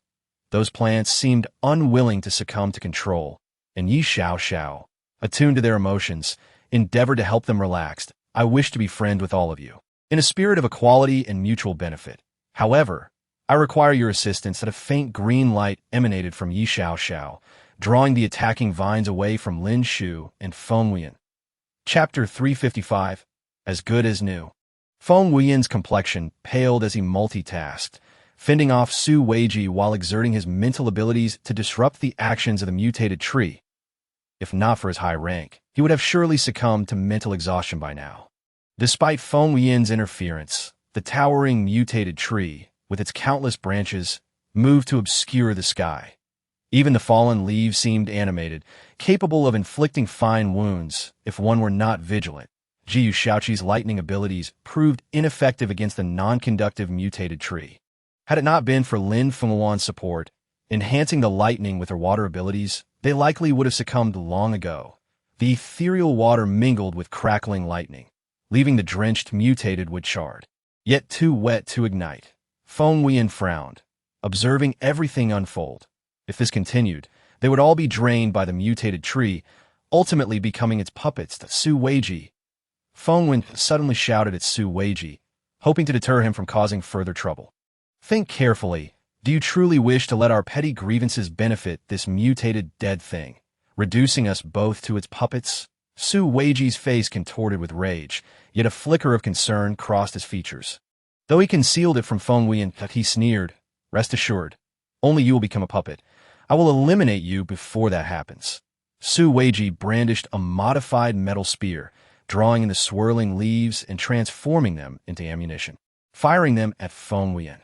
Those plants seemed unwilling to succumb to control, and Yi Xiaoxiao, attuned to their emotions, endeavored to help them relax. "I wish to be friend with all of you, in a spirit of equality and mutual benefit. However, I require your assistance." That a faint green light emanated from Yi Xiaoxiao, drawing the attacking vines away from Lin Shu and Feng Wuyan. Chapter 355, As Good as New. Feng Wuyan's complexion paled as he multitasked, fending off Su Weiji while exerting his mental abilities to disrupt the actions of the mutated tree. If not for his high rank, he would have surely succumbed to mental exhaustion by now. Despite Feng Wuyan's interference, the towering mutated tree, with its countless branches, moved to obscure the sky. Even the fallen leaves seemed animated, capable of inflicting fine wounds if one were not vigilant. Jiu Shaoqi's lightning abilities proved ineffective against the non-conductive mutated tree. Had it not been for Lin Fengwan's support, enhancing the lightning with her water abilities, they likely would have succumbed long ago. The ethereal water mingled with crackling lightning, leaving the drenched mutated wood charred, yet too wet to ignite. Feng Wuyan frowned, observing everything unfold. If this continued, they would all be drained by the mutated tree, ultimately becoming its puppets. Su Weiji. Feng Wuyan suddenly shouted at Su Weiji, hoping to deter him from causing further trouble. "Think carefully. Do you truly wish to let our petty grievances benefit this mutated dead thing, reducing us both to its puppets?" Su Weiji's face contorted with rage, yet a flicker of concern crossed his features. Though he concealed it from Feng Wuyan, he sneered, "Rest assured, only you will become a puppet. I will eliminate you before that happens." Su Weiji brandished a modified metal spear, drawing in the swirling leaves and transforming them into ammunition, firing them at Feng Wuyan.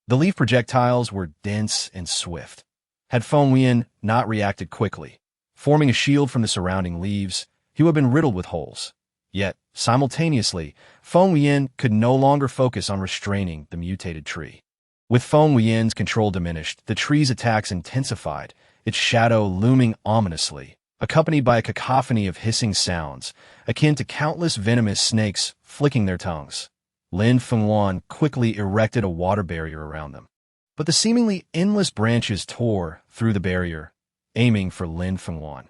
The leaf projectiles were dense and swift. Had Feng Wuyan not reacted quickly, forming a shield from the surrounding leaves, he would have been riddled with holes. Yet, simultaneously, Feng Wuyan could no longer focus on restraining the mutated tree. With Feng Wuyan's control diminished, the tree's attacks intensified, its shadow looming ominously. accompanied by a cacophony of hissing sounds, akin to countless venomous snakes flicking their tongues. Lin Wuyan quickly erected a water barrier around them. But the seemingly endless branches tore through the barrier, aiming for Lin Wuyan.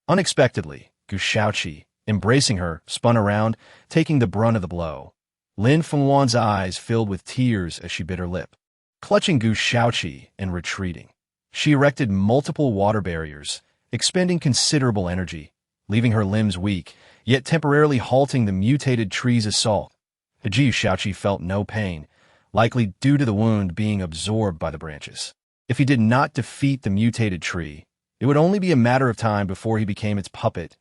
Unexpectedly, Gu Shaoqi, embracing her, spun around, taking the brunt of the blow. Lin Wuyan's eyes filled with tears as she bit her lip. Clutching Gu Shaoqi and retreating, she erected multiple water barriers, expending considerable energy, leaving her limbs weak, yet temporarily halting the mutated tree's assault. Gu Shaoqi felt no pain, likely due to the wound being absorbed by the branches. If he did not defeat the mutated tree, it would only be a matter of time before he became its puppet.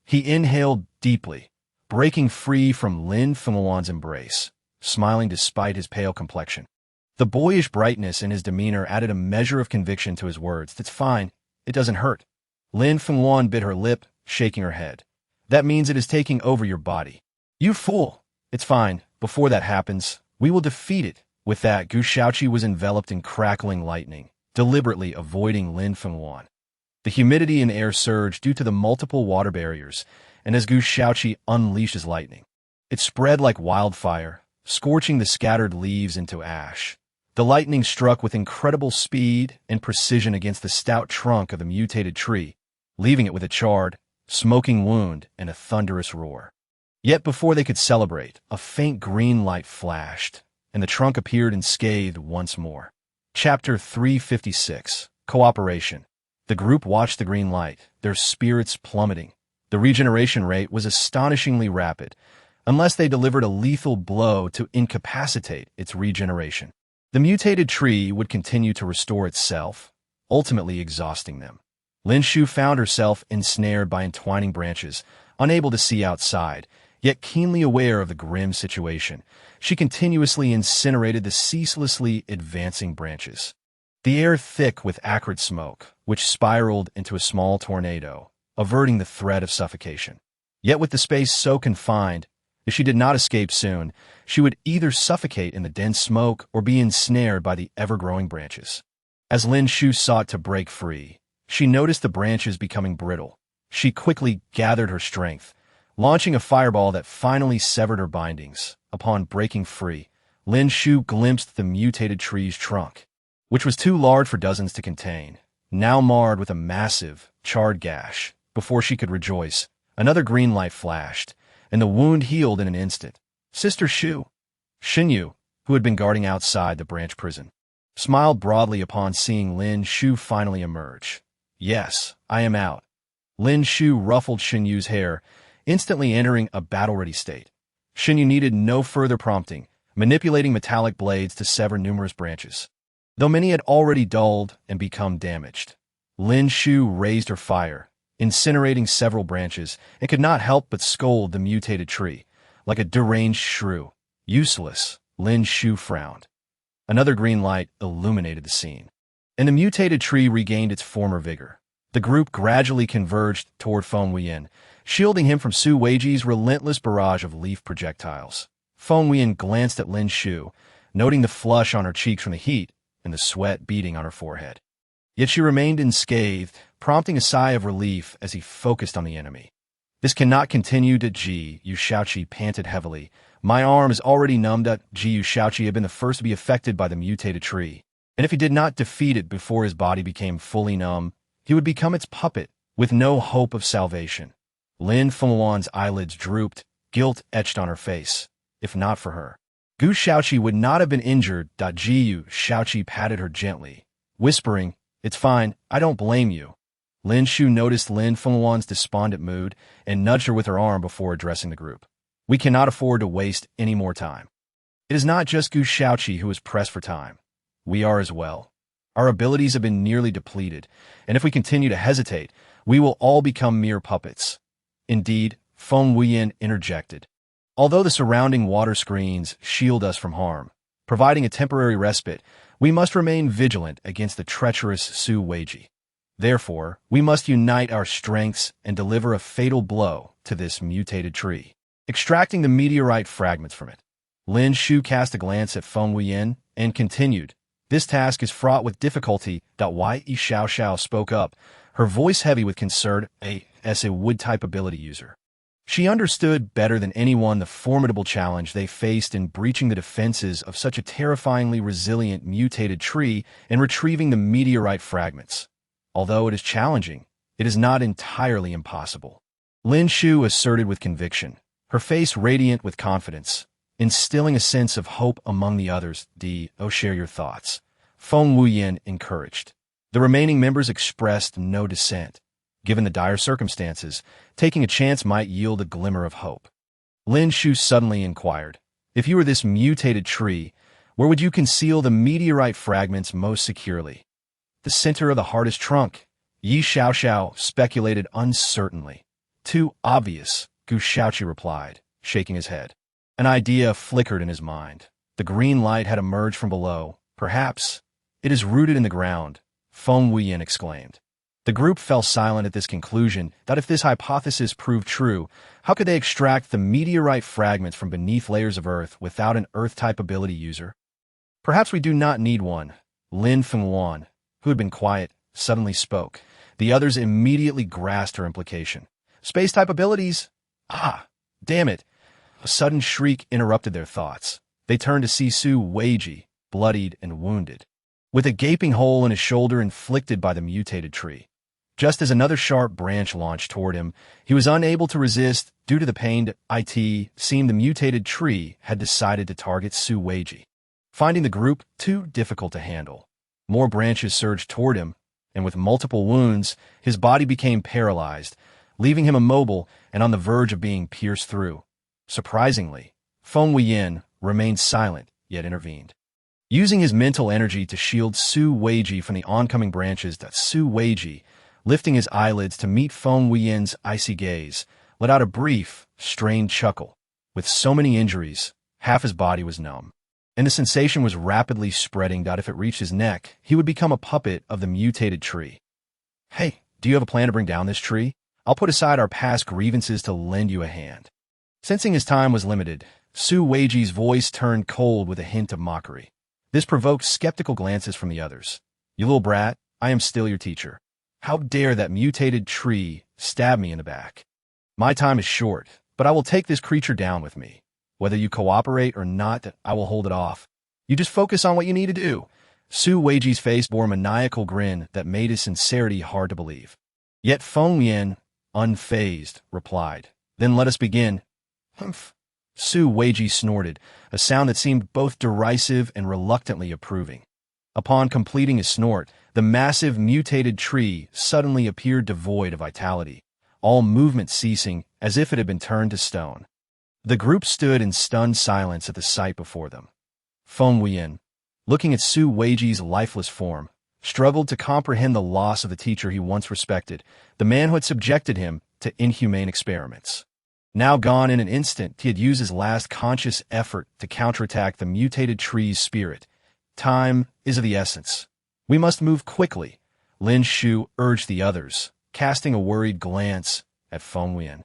He inhaled deeply, breaking free from Lin Wuyan's embrace, smiling despite his pale complexion. The boyish brightness in his demeanor added a measure of conviction to his words. "That's fine. It doesn't hurt." Lin Wuyan bit her lip, shaking her head. "That means it is taking over your body." "You fool! It's fine. Before that happens, we will defeat it." With that, Gu Shaoqi was enveloped in crackling lightning, deliberately avoiding Lin Wuyan. The humidity in the air surged due to the multiple water barriers, and as Gu Shaoqi unleashed his lightning, it spread like wildfire, scorching the scattered leaves into ash. The lightning struck with incredible speed and precision against the stout trunk of the mutated tree, leaving it with a charred, smoking wound and a thunderous roar. Yet before they could celebrate, a faint green light flashed, and the trunk appeared unscathed once more. Chapter 356, Cooperation. The group watched the green light, their spirits plummeting. The regeneration rate was astonishingly rapid, unless they delivered a lethal blow to incapacitate its regeneration. The mutated tree would continue to restore itself, ultimately exhausting them. Lin Shu found herself ensnared by entwining branches, unable to see outside, yet keenly aware of the grim situation. She continuously incinerated the ceaselessly advancing branches. The air thick with acrid smoke, which spiraled into a small tornado, averting the threat of suffocation. Yet with the space so confined, if she did not escape soon, she would either suffocate in the dense smoke or be ensnared by the ever-growing branches. As Lin Shu sought to break free, she noticed the branches becoming brittle. She quickly gathered her strength, launching a fireball that finally severed her bindings. Upon breaking free, Lin Shu glimpsed the mutated tree's trunk, which was too large for dozens to contain, now marred with a massive, charred gash. Before she could rejoice, another green light flashed, and the wound healed in an instant. Sister Shu, Xinyu, who had been guarding outside the branch prison, smiled broadly upon seeing Lin Shu finally emerge. "Yes, I am out." Lin Shu ruffled Xinyu's hair, instantly entering a battle-ready state. Xinyu needed no further prompting, manipulating metallic blades to sever numerous branches, though many had already dulled and become damaged. Lin Shu raised her fire, incinerating several branches, and could not help but scold the mutated tree, like a deranged shrew. "Useless," Lin Shu frowned. Another green light illuminated the scene, and the mutated tree regained its former vigor. The group gradually converged toward Feng Wuyan, shielding him from Su Weiji's relentless barrage of leaf projectiles. Feng Wuyan glanced at Lin Shu, noting the flush on her cheeks from the heat and the sweat beading on her forehead. Yet she remained unscathed, prompting a sigh of relief as he focused on the enemy. "This cannot continue." Ji Shaoqi panted heavily. "My arm is already numbed." Ji Shaoqi had been the first to be affected by the mutated tree, and if he did not defeat it before his body became fully numb, he would become its puppet, with no hope of salvation. Lin Wuyan's eyelids drooped, guilt etched on her face. If not for her, Gu Shaoqi would not have been injured. Ji Shaoqi patted her gently, whispering, "It's fine, I don't blame you." Lin Shu noticed Lin Wuyan's despondent mood and nudged her with her arm before addressing the group. "We cannot afford to waste any more time. It is not just Gu Shaoqi who is pressed for time. We are as well. Our abilities have been nearly depleted, and if we continue to hesitate, we will all become mere puppets." Indeed, Feng Wuyan interjected. "Although the surrounding water screens shield us from harm, providing a temporary respite, we must remain vigilant against the treacherous Su Weiji. Therefore, we must unite our strengths and deliver a fatal blow to this mutated tree, extracting the meteorite fragments from it." Lin Shu cast a glance at Feng Wuyan and continued, "This task is fraught with difficulty." Yi Xiaoxiao spoke up, her voice heavy with concern as a wood-type ability user. She understood better than anyone the formidable challenge they faced in breaching the defenses of such a terrifyingly resilient mutated tree and retrieving the meteorite fragments. Although it is challenging, it is not entirely impossible. Lin Shu asserted with conviction, her face radiant with confidence, instilling a sense of hope among the others. Share your thoughts. Feng Wuyan encouraged. The remaining members expressed no dissent. Given the dire circumstances, taking a chance might yield a glimmer of hope. Lin Shu suddenly inquired, if you were this mutated tree, where would you conceal the meteorite fragments most securely? The center of the hardest trunk, Yi Xiaoxiao speculated uncertainly. Too obvious, Gu Xiaoqi replied, shaking his head. An idea flickered in his mind. The green light had emerged from below. Perhaps it is rooted in the ground, Feng Wuyan exclaimed. The group fell silent at this conclusion that if this hypothesis proved true, how could they extract the meteorite fragments from beneath layers of earth without an earth-type ability user? Perhaps we do not need one. Lin Wuyan, who had been quiet, suddenly spoke. The others immediately grasped her implication. Space-type abilities? Ah, damn it. A sudden shriek interrupted their thoughts. They turned to see Su Weiji, bloodied and wounded, with a gaping hole in his shoulder inflicted by the mutated tree. Just as another sharp branch launched toward him, he was unable to resist due to the pain. It seemed the mutated tree had decided to target Su Weiji, finding the group too difficult to handle. More branches surged toward him, and with multiple wounds, his body became paralyzed, leaving him immobile and on the verge of being pierced through. Surprisingly, Feng Wuyan remained silent, yet intervened. Using his mental energy to shield Su Weiji from the oncoming branches, Su Weiji, lifting his eyelids to meet Feng Wuyan's icy gaze, let out a brief, strained chuckle. With so many injuries, half his body was numb, and the sensation was rapidly spreading. If it reached his neck, he would become a puppet of the mutated tree. Hey, do you have a plan to bring down this tree? I'll put aside our past grievances to lend you a hand. Sensing his time was limited, Su Weiji's voice turned cold with a hint of mockery. This provoked skeptical glances from the others. You little brat, I am still your teacher. How dare that mutated tree stab me in the back? My time is short, but I will take this creature down with me. Whether you cooperate or not, I will hold it off. You just focus on what you need to do. Su Weiji's face bore a maniacal grin that made his sincerity hard to believe. Yet Feng Wuyan, unfazed, replied, Then let us begin. Humph. Su Weiji snorted, a sound that seemed both derisive and reluctantly approving. Upon completing his snort, the massive mutated tree suddenly appeared devoid of vitality, all movement ceasing as if it had been turned to stone. The group stood in stunned silence at the sight before them. Feng Wuyan, looking at Su Weiji's lifeless form, struggled to comprehend the loss of the teacher he once respected, the man who had subjected him to inhumane experiments. Now gone in an instant, he had used his last conscious effort to counterattack the mutated tree's spirit. Time is of the essence. We must move quickly, Lin Shu urged the others, casting a worried glance at Feng Wuyan,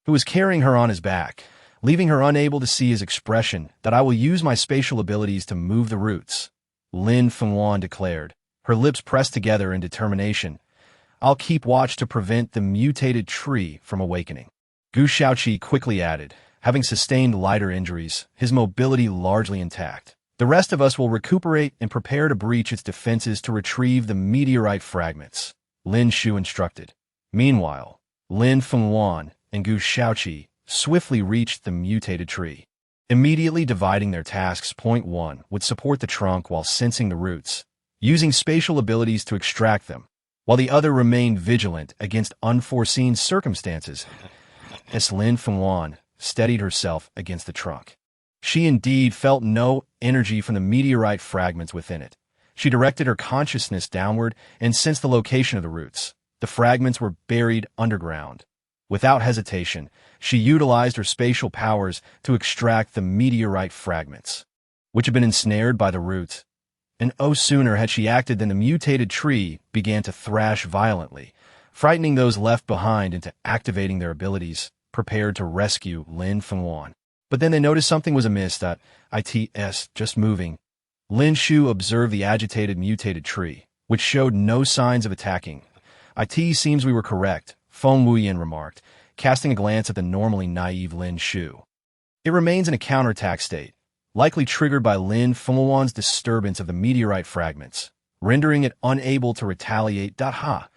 who was carrying her on his back, leaving her unable to see his expression. I will use my spatial abilities to move the roots, Lin Wuyan declared, her lips pressed together in determination. I'll keep watch to prevent the mutated tree from awakening. Gu Xiaoqi quickly added, having sustained lighter injuries, his mobility largely intact. The rest of us will recuperate and prepare to breach its defenses to retrieve the meteorite fragments, Lin Shu instructed. Meanwhile, Lin Wuyan and Gu Xiaoqi swiftly reached the mutated tree. Immediately dividing their tasks, Point 1 would support the trunk while sensing the roots, using spatial abilities to extract them, while the other remained vigilant against unforeseen circumstances. As Lin Wuyan steadied herself against the trunk, she indeed felt no energy from the meteorite fragments within it. She directed her consciousness downward and sensed the location of the roots. The fragments were buried underground. Without hesitation, she utilized her spatial powers to extract the meteorite fragments, which had been ensnared by the roots. And no sooner had she acted than the mutated tree began to thrash violently, frightening those left behind into activating their abilities, prepared to rescue Lin Wuyan. But then they noticed something was amiss. It's just moving. Lin Shu observed the agitated mutated tree, which showed no signs of attacking, It seems we were correct, Feng Wuyan remarked, casting a glance at the normally naive Lin Shu. It remains in a counterattack state, likely triggered by Lin Wuyan's disturbance of the meteorite fragments, rendering it unable to retaliate. Ha!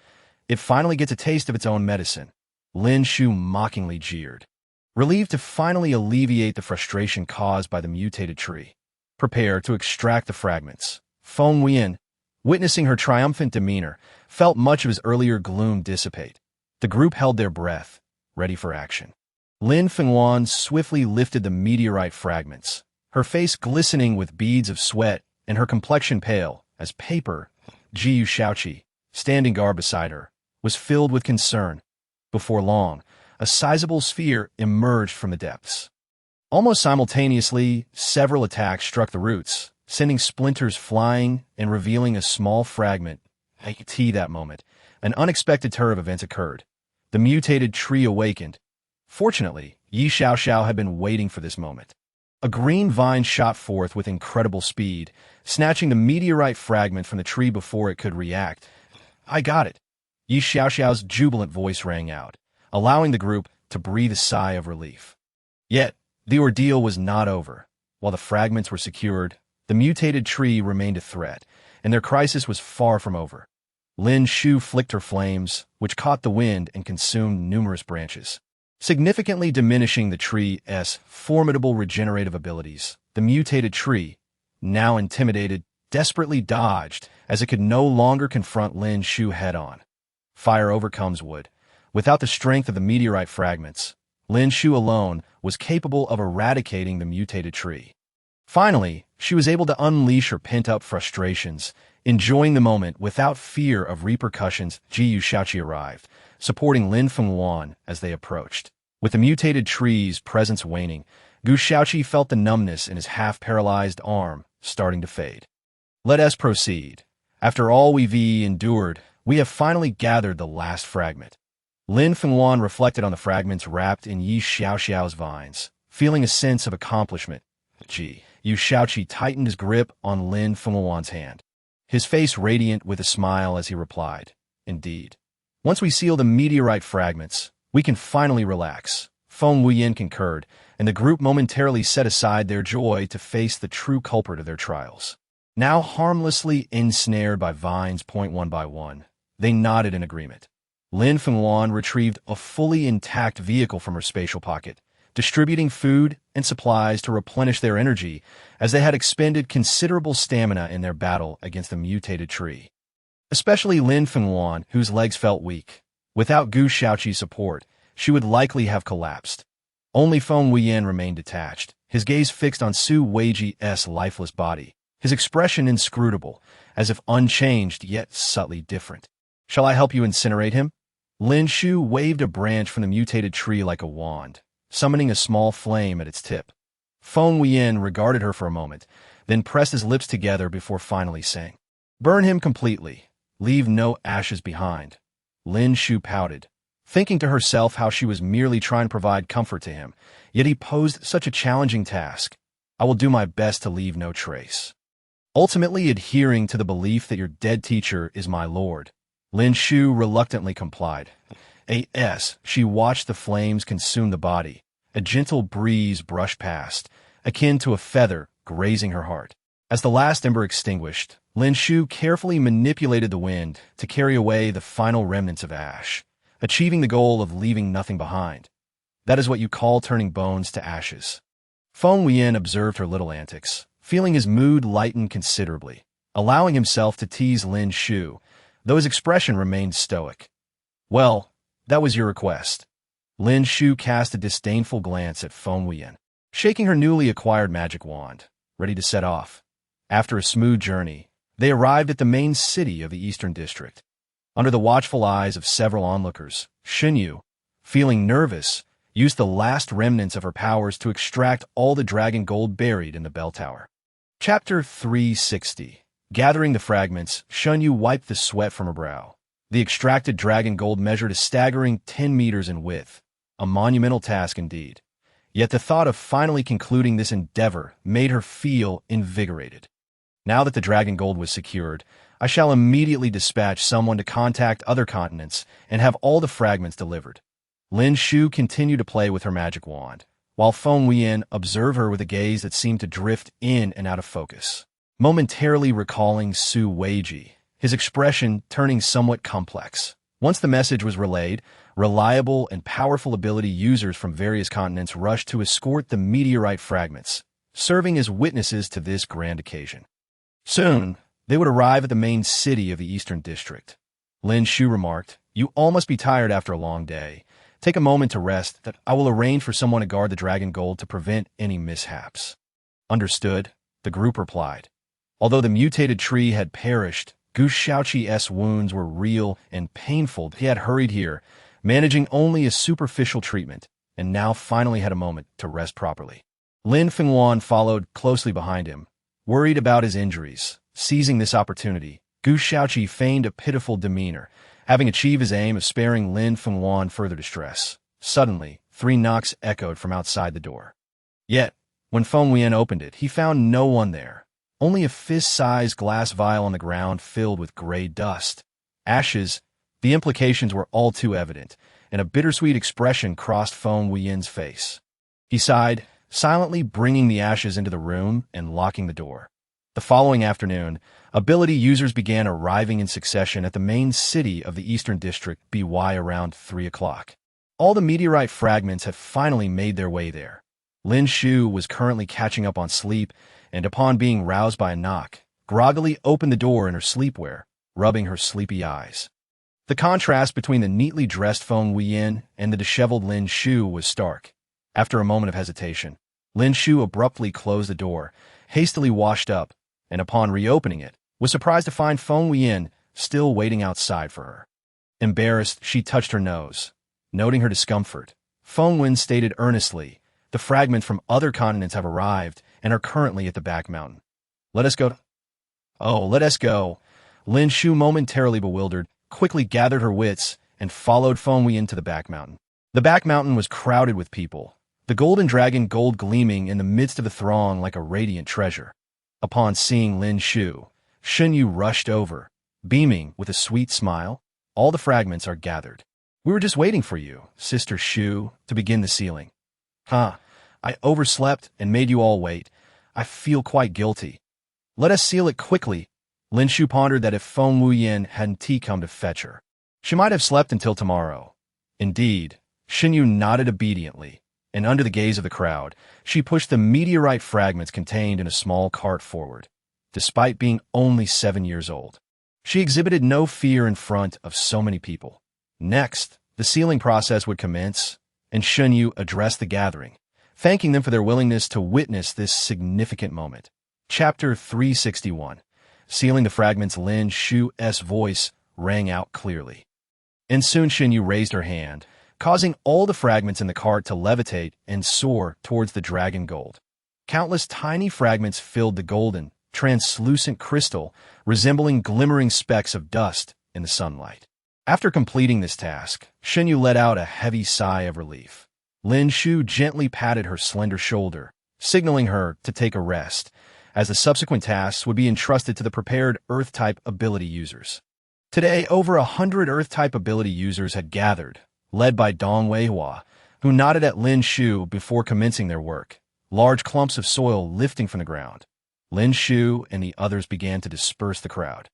It finally gets a taste of its own medicine, Lin Shu mockingly jeered. Relieved to finally alleviate the frustration caused by the mutated tree. Prepare to extract the fragments. Feng Wuyan, witnessing her triumphant demeanor, felt much of his earlier gloom dissipate. The group held their breath, ready for action. Lin Wuyan swiftly lifted the meteorite fragments, her face glistening with beads of sweat and her complexion pale as paper. Jiu Shaoqi, standing guard beside her, was filled with concern. Before long, a sizable sphere emerged from the depths. Almost simultaneously, several attacks struck the roots, sending splinters flying and revealing a small fragment. At that moment, an unexpected turn of events occurred. The mutated tree awakened. Fortunately, Yi Xiaoxiao had been waiting for this moment. A green vine shot forth with incredible speed, snatching the meteorite fragment from the tree before it could react. I got it. Yi Xiaoxiao's jubilant voice rang out, allowing the group to breathe a sigh of relief. Yet, the ordeal was not over. While the fragments were secured, the mutated tree remained a threat, and their crisis was far from over. Lin Shu flicked her flames, which caught the wind and consumed numerous branches, significantly diminishing the tree's formidable regenerative abilities. The mutated tree, now intimidated, desperately dodged as it could no longer confront Lin Shu head-on. Fire overcomes wood. Without the strength of the meteorite fragments, Lin Shu alone was capable of eradicating the mutated tree. Finally, she was able to unleash her pent-up frustrations, enjoying the moment without fear of repercussions. Jiu Shaoqi arrived, supporting Lin Wuyan as they approached. With the mutated tree's presence waning, Gu Shaoqi felt the numbness in his half-paralyzed arm starting to fade. Let us proceed. After all we've endured, we have finally gathered the last fragment. Lin Wuyan reflected on the fragments wrapped in Yi Xiaoxiao's vines, feeling a sense of accomplishment. Yu Shaoqi tightened his grip on Lin Wuyan's hand, his face radiant with a smile as he replied, Indeed. Once we seal the meteorite fragments, we can finally relax. Feng Wuyan concurred, and the group momentarily set aside their joy to face the true culprit of their trials. Now harmlessly ensnared by vines one by one, they nodded in agreement. Lin Wuyan retrieved a fully intact vehicle from her spatial pocket, distributing food and supplies to replenish their energy as they had expended considerable stamina in their battle against the mutated tree. Especially Lin Wuyan, whose legs felt weak. Without Gu Shaoqi's support, she would likely have collapsed. Only Feng Wuyan remained detached, his gaze fixed on Su Weiji's lifeless body, his expression inscrutable, as if unchanged yet subtly different. Shall I help you incinerate him? Lin Shu waved a branch from the mutated tree like a wand, summoning a small flame at its tip. Feng Wuyan regarded her for a moment, then pressed his lips together before finally saying, Burn him completely. Leave no ashes behind. Lin Shu pouted, thinking to herself how she was merely trying to provide comfort to him, yet he posed such a challenging task. I will do my best to leave no trace. Ultimately adhering to the belief that your dead teacher is my lord, Lin Shu reluctantly complied. She watched the flames consume the body. A gentle breeze brushed past, akin to a feather grazing her heart. As the last ember extinguished, Lin Shu carefully manipulated the wind to carry away the final remnants of ash, achieving the goal of leaving nothing behind. That is what you call turning bones to ashes. Feng Wuyan observed her little antics, feeling his mood lighten considerably, allowing himself to tease Lin Shu, though his expression remained stoic. Well, that was your request. Lin Shu cast a disdainful glance at Feng Wuyan, shaking her newly acquired magic wand, ready to set off. After a smooth journey, they arrived at the main city of the Eastern District. Under the watchful eyes of several onlookers, Xunyu, feeling nervous, used the last remnants of her powers to extract all the dragon gold buried in the bell tower. Chapter 360. Gathering the fragments, Xunyu wiped the sweat from her brow. The extracted dragon gold measured a staggering 10 meters in width, a monumental task indeed. Yet the thought of finally concluding this endeavor made her feel invigorated. Now that the dragon gold was secured, I shall immediately dispatch someone to contact other continents and have all the fragments delivered. Lin Shu continued to play with her magic wand, while Feng Wuyan observed her with a gaze that seemed to drift in and out of focus, momentarily recalling Su Weiji, his expression turning somewhat complex. Once the message was relayed, reliable and powerful ability users from various continents rushed to escort the meteorite fragments, serving as witnesses to this grand occasion. Soon, they would arrive at the main city of the Eastern District. Lin Shu remarked, "You all must be tired after a long day. Take a moment to rest, that I will arrange for someone to guard the dragon gold to prevent any mishaps." Understood, the group replied. Although the mutated tree had perished, Gu Shaoqi's wounds were real and painful. He had hurried here, managing only a superficial treatment, and now finally had a moment to rest properly. Lin Fengwan followed closely behind him, worried about his injuries. Seizing this opportunity, Gu Shaoqi feigned a pitiful demeanor, having achieved his aim of sparing Lin Fengwan further distress. Suddenly, 3 knocks echoed from outside the door. Yet, when Feng Wuyan opened it, he found no one there. Only a fist-sized glass vial on the ground filled with gray dust. Ashes. The implications were all too evident, and a bittersweet expression crossed Feng Wuyan's face. He sighed, silently bringing the ashes into the room and locking the door. The following afternoon, ability users began arriving in succession at the main city of the Eastern District by around 3 o'clock. All the meteorite fragments had finally made their way there. Lin Shu was currently catching up on sleep, and upon being roused by a knock, groggily opened the door in her sleepwear, rubbing her sleepy eyes. The contrast between the neatly dressed Feng Wuyan and the disheveled Lin Shu was stark. After a moment of hesitation, Lin Shu abruptly closed the door, hastily washed up, and upon reopening it, was surprised to find Feng Wuyan still waiting outside for her. Embarrassed, she touched her nose. Noting her discomfort, Feng Wuyan stated earnestly, "The fragments from other continents have arrived and are currently at the back mountain. Let us go." "Oh, let us go." Lin Shu, momentarily bewildered, quickly gathered her wits and followed Feng Wuyan to the back mountain. The back mountain was crowded with people, the golden dragon gold gleaming in the midst of the throng like a radiant treasure. Upon seeing Lin Shu, Shen Yu rushed over, beaming with a sweet smile. "All the fragments are gathered. We were just waiting for you, Sister Shu, to begin the sealing." "Huh, I overslept and made you all wait. I feel quite guilty." "Let us seal it quickly." Lin Shu pondered that if Feng Wuyan hadn't come to fetch her, she might have slept until tomorrow. Indeed, Shen Yu nodded obediently, and under the gaze of the crowd, she pushed the meteorite fragments contained in a small cart forward. Despite being only 7 years old, she exhibited no fear in front of so many people. Next, the sealing process would commence, and Shen Yu addressed the gathering, thanking them for their willingness to witness this significant moment. Chapter 361. Sealing the fragments. Lin Shu's voice rang out clearly. And soon Shen Yu raised her hand, causing all the fragments in the cart to levitate and soar towards the dragon gold. Countless tiny fragments filled the golden, translucent crystal, resembling glimmering specks of dust in the sunlight. After completing this task, Shen Yu let out a heavy sigh of relief. Lin Shu gently patted her slender shoulder, signaling her to take a rest, as the subsequent tasks would be entrusted to the prepared Earth-type ability users. Today, over 100 Earth-type ability users had gathered, led by Dong Weihua, who nodded at Lin Shu before commencing their work, large clumps of soil lifting from the ground. Lin Shu and the others began to disperse the crowd,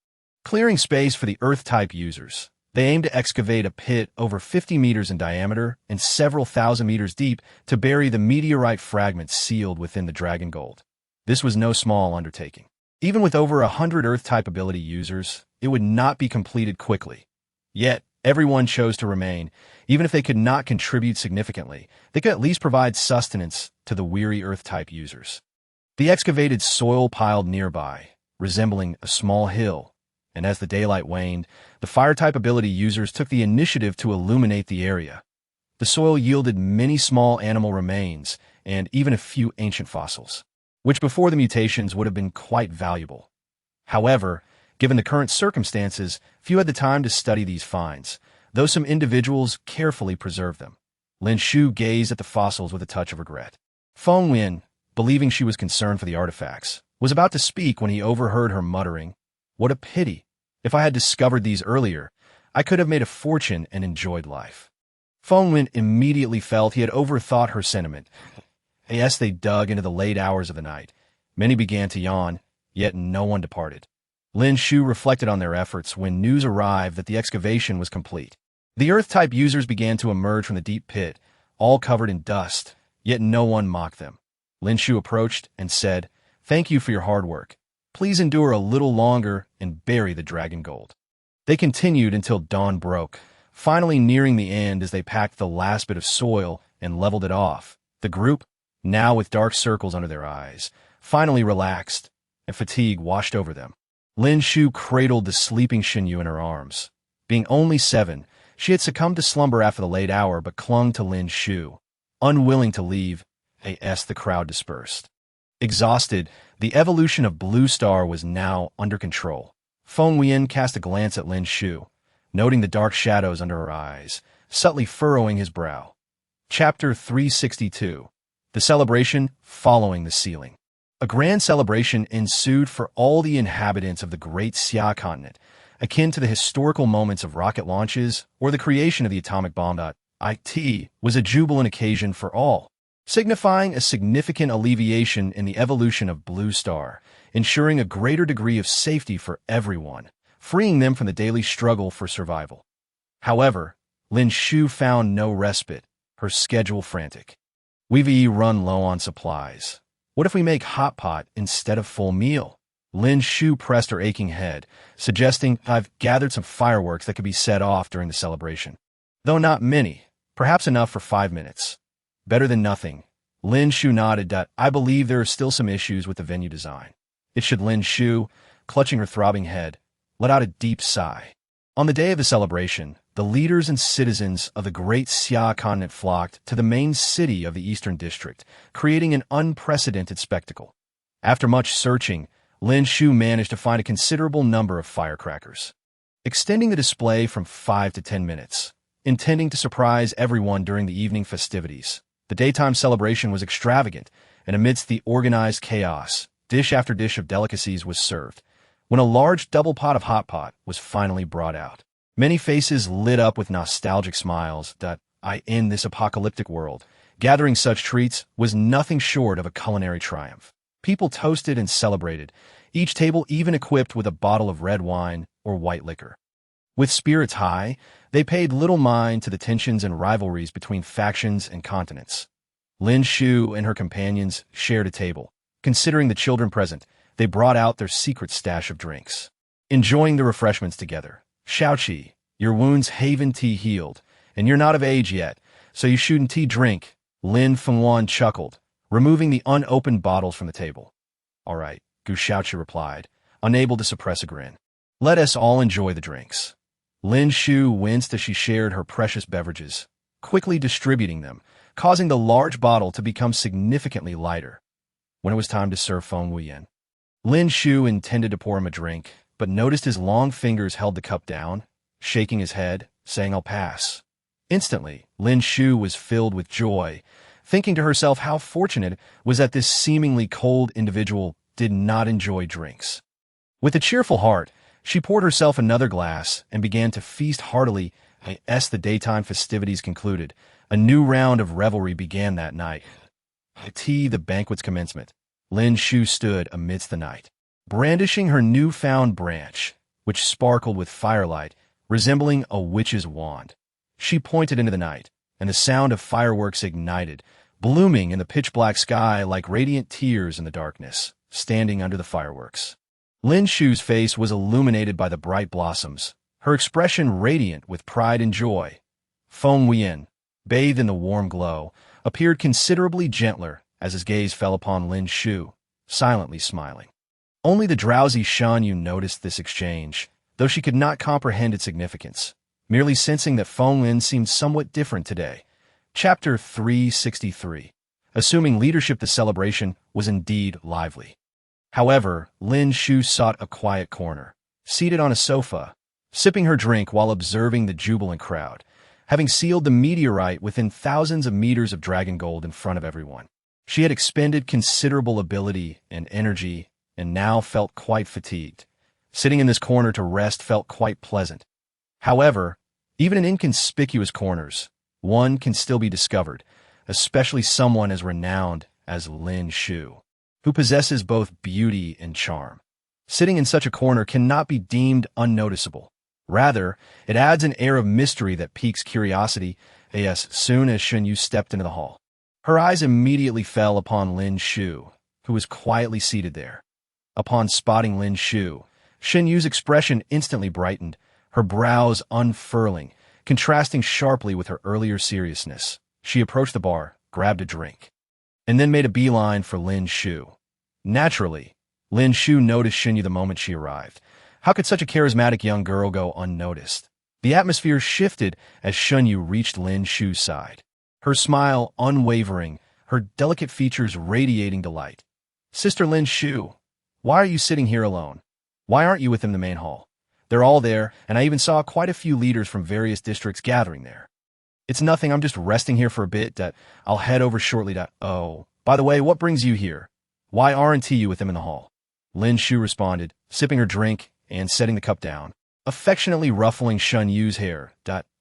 clearing space for the Earth-type users. They aimed to excavate a pit over 50 meters in diameter and several thousand meters deep to bury the meteorite fragments sealed within the dragon gold. This was no small undertaking. Even with over 100 Earth-type ability users, it would not be completed quickly. Yet, everyone chose to remain. Even if they could not contribute significantly, they could at least provide sustenance to the weary Earth-type users. The excavated soil piled nearby, resembling a small hill, and as the daylight waned, the fire-type ability users took the initiative to illuminate the area. The soil yielded many small animal remains and even a few ancient fossils, which before the mutations would have been quite valuable. However, given the current circumstances, few had the time to study these finds, though some individuals carefully preserved them. Lin Shu gazed at the fossils with a touch of regret. Feng Wuyan, believing she was concerned for the artifacts, was about to speak when he overheard her muttering, "What a pity. If I had discovered these earlier, I could have made a fortune and enjoyed life. Feng Wuyan immediately felt he had overthought her sentiment. As they dug into the late hours of the night, many began to yawn, yet no one departed. Lin Shu reflected on their efforts when news arrived that the excavation was complete. The Earth-type users began to emerge from the deep pit, all covered in dust, yet no one mocked them. Lin Shu approached and said, "Thank you for your hard work. Please endure a little longer and bury the dragon gold." They continued until dawn broke, finally nearing the end as they packed the last bit of soil and leveled it off. The group, now with dark circles under their eyes, finally relaxed, and fatigue washed over them. Lin Shu cradled the sleeping Xinyu in her arms. Being only 7, she had succumbed to slumber after the late hour but clung to Lin Shu, unwilling to leave, as the crowd dispersed. Exhausted, the evolution of Blue Star was now under control. Feng Wuyan cast a glance at Lin Shu, noting the dark shadows under her eyes, subtly furrowing his brow. Chapter 362. The celebration following the ceiling. A grand celebration ensued for all the inhabitants of the Great Xia continent, akin to the historical moments of rocket launches or the creation of the atomic bomb. It was a jubilant occasion for all, signifying a significant alleviation in the evolution of Blue Star, ensuring a greater degree of safety for everyone, freeing them from the daily struggle for survival. However, Lin Shu found no respite, her schedule frantic. "We've run low on supplies. What if we make hot pot instead of full meal?" Lin Shu pressed her aching head, suggesting, "I've gathered some fireworks that could be set off during the celebration. Though not many, perhaps enough for 5 minutes. Better than nothing." Lin Shu nodded. "I believe there are still some issues with the venue design." It should. Lin Shu, clutching her throbbing head, let out a deep sigh. On the day of the celebration, the leaders and citizens of the Great Xia continent flocked to the main city of the Eastern District, creating an unprecedented spectacle. After much searching, Lin Shu managed to find a considerable number of firecrackers, extending the display from 5 to 10 minutes, intending to surprise everyone during the evening festivities. The daytime celebration was extravagant, and amidst the organized chaos, dish after dish of delicacies was served. When a large double pot of hot pot was finally brought out, many faces lit up with nostalgic smiles. In this apocalyptic world, gathering such treats was nothing short of a culinary triumph. People toasted and celebrated, each table even equipped with a bottle of red wine or white liquor. With spirits high, they paid little mind to the tensions and rivalries between factions and continents. Lin Shu and her companions shared a table. Considering the children present, they brought out their secret stash of drinks. Enjoying the refreshments together, "Shaoqi, your wounds haven't healed, and you're not of age yet, so you shouldn't drink," Lin Fengwan chuckled, removing the unopened bottles from the table. "All right," Gu Shaoqi replied, unable to suppress a grin. "Let us all enjoy the drinks." Lin Shu winced as she shared her precious beverages, quickly distributing them, causing the large bottle to become significantly lighter. When it was time to serve Feng Wuyan, Lin Shu intended to pour him a drink, but noticed his long fingers held the cup down, shaking his head, saying, "I'll pass." Instantly, Lin Shu was filled with joy, thinking to herself how fortunate it was that this seemingly cold individual did not enjoy drinks. With a cheerful heart, she poured herself another glass and began to feast heartily. As the daytime festivities concluded, a new round of revelry began that night. The banquet's commencement, Lin Shu stood amidst the night, brandishing her newfound branch, which sparkled with firelight, resembling a witch's wand. She pointed into the night, and the sound of fireworks ignited, blooming in the pitch-black sky like radiant tears in the darkness, standing under the fireworks. Lin Shu's face was illuminated by the bright blossoms, her expression radiant with pride and joy. Feng Wuyan, bathed in the warm glow, appeared considerably gentler as his gaze fell upon Lin Shu, silently smiling. Only the drowsy Shanyu noticed this exchange, though she could not comprehend its significance, merely sensing that Feng Wuyan seemed somewhat different today. Chapter 363. Assuming leadership, the celebration was indeed lively. However, Lin Shu sought a quiet corner, seated on a sofa, sipping her drink while observing the jubilant crowd, having sealed the meteorite within thousands of meters of dragon gold in front of everyone. She had expended considerable ability and energy and now felt quite fatigued. Sitting in this corner to rest felt quite pleasant. However, even in inconspicuous corners, one can still be discovered, especially someone as renowned as Lin Shu, who possesses both beauty and charm. Sitting in such a corner cannot be deemed unnoticeable. Rather, it adds an air of mystery that piques curiosity as soon as Shen Yu stepped into the hall. Her eyes immediately fell upon Lin Shu, who was quietly seated there. Upon spotting Lin Shu, Shen Yu's expression instantly brightened, her brows unfurling, contrasting sharply with her earlier seriousness. She approached the bar, grabbed a drink, and then made a beeline for Lin Shu. Naturally, Lin Shu noticed Shen Yu the moment she arrived. How could such a charismatic young girl go unnoticed? The atmosphere shifted as Shen Yu reached Lin Shu's side. Her smile unwavering, her delicate features radiating delight. "Sister Lin Shu, why are you sitting here alone? Why aren't you within the main hall? They're all there, and I even saw quite a few leaders from various districts gathering there." "It's nothing, I'm just resting here for a bit. I'll head over shortly. Oh, by the way, what brings you here? Why aren't you with them in the hall?" Lin Shu responded, sipping her drink and setting the cup down, affectionately ruffling Shen Yu's hair.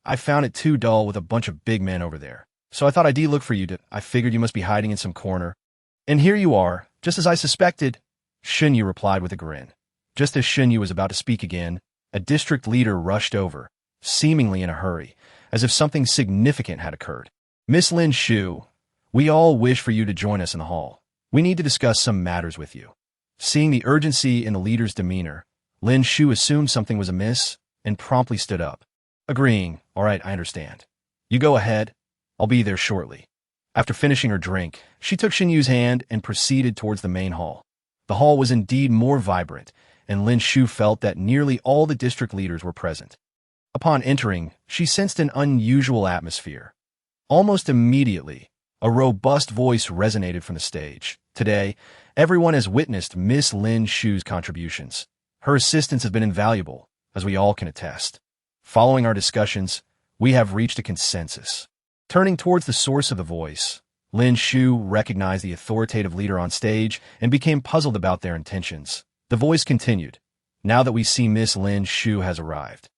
"I found it too dull with a bunch of big men over there. So I thought I'd look for you. I figured you must be hiding in some corner. And here you are, just as I suspected," Shen Yu replied with a grin. Just as Shen Yu was about to speak again, a district leader rushed over, seemingly in a hurry, as if something significant had occurred. "Miss Lin Shu, we all wish for you to join us in the hall. We need to discuss some matters with you." Seeing the urgency in the leader's demeanor, Lin Shu assumed something was amiss and promptly stood up. Agreeing, "All right, I understand. You go ahead. I'll be there shortly." After finishing her drink, she took Shen Yu's hand and proceeded towards the main hall. The hall was indeed more vibrant, and Lin Shu felt that nearly all the district leaders were present. Upon entering, she sensed an unusual atmosphere. Almost immediately, a robust voice resonated from the stage. "Today, everyone has witnessed Miss Lin Shu's contributions. Her assistance has been invaluable, as we all can attest. Following our discussions, we have reached a consensus." Turning towards the source of the voice, Lin Shu recognized the authoritative leader on stage and became puzzled about their intentions. The voice continued, "Now that we see Miss Lin Shu has arrived,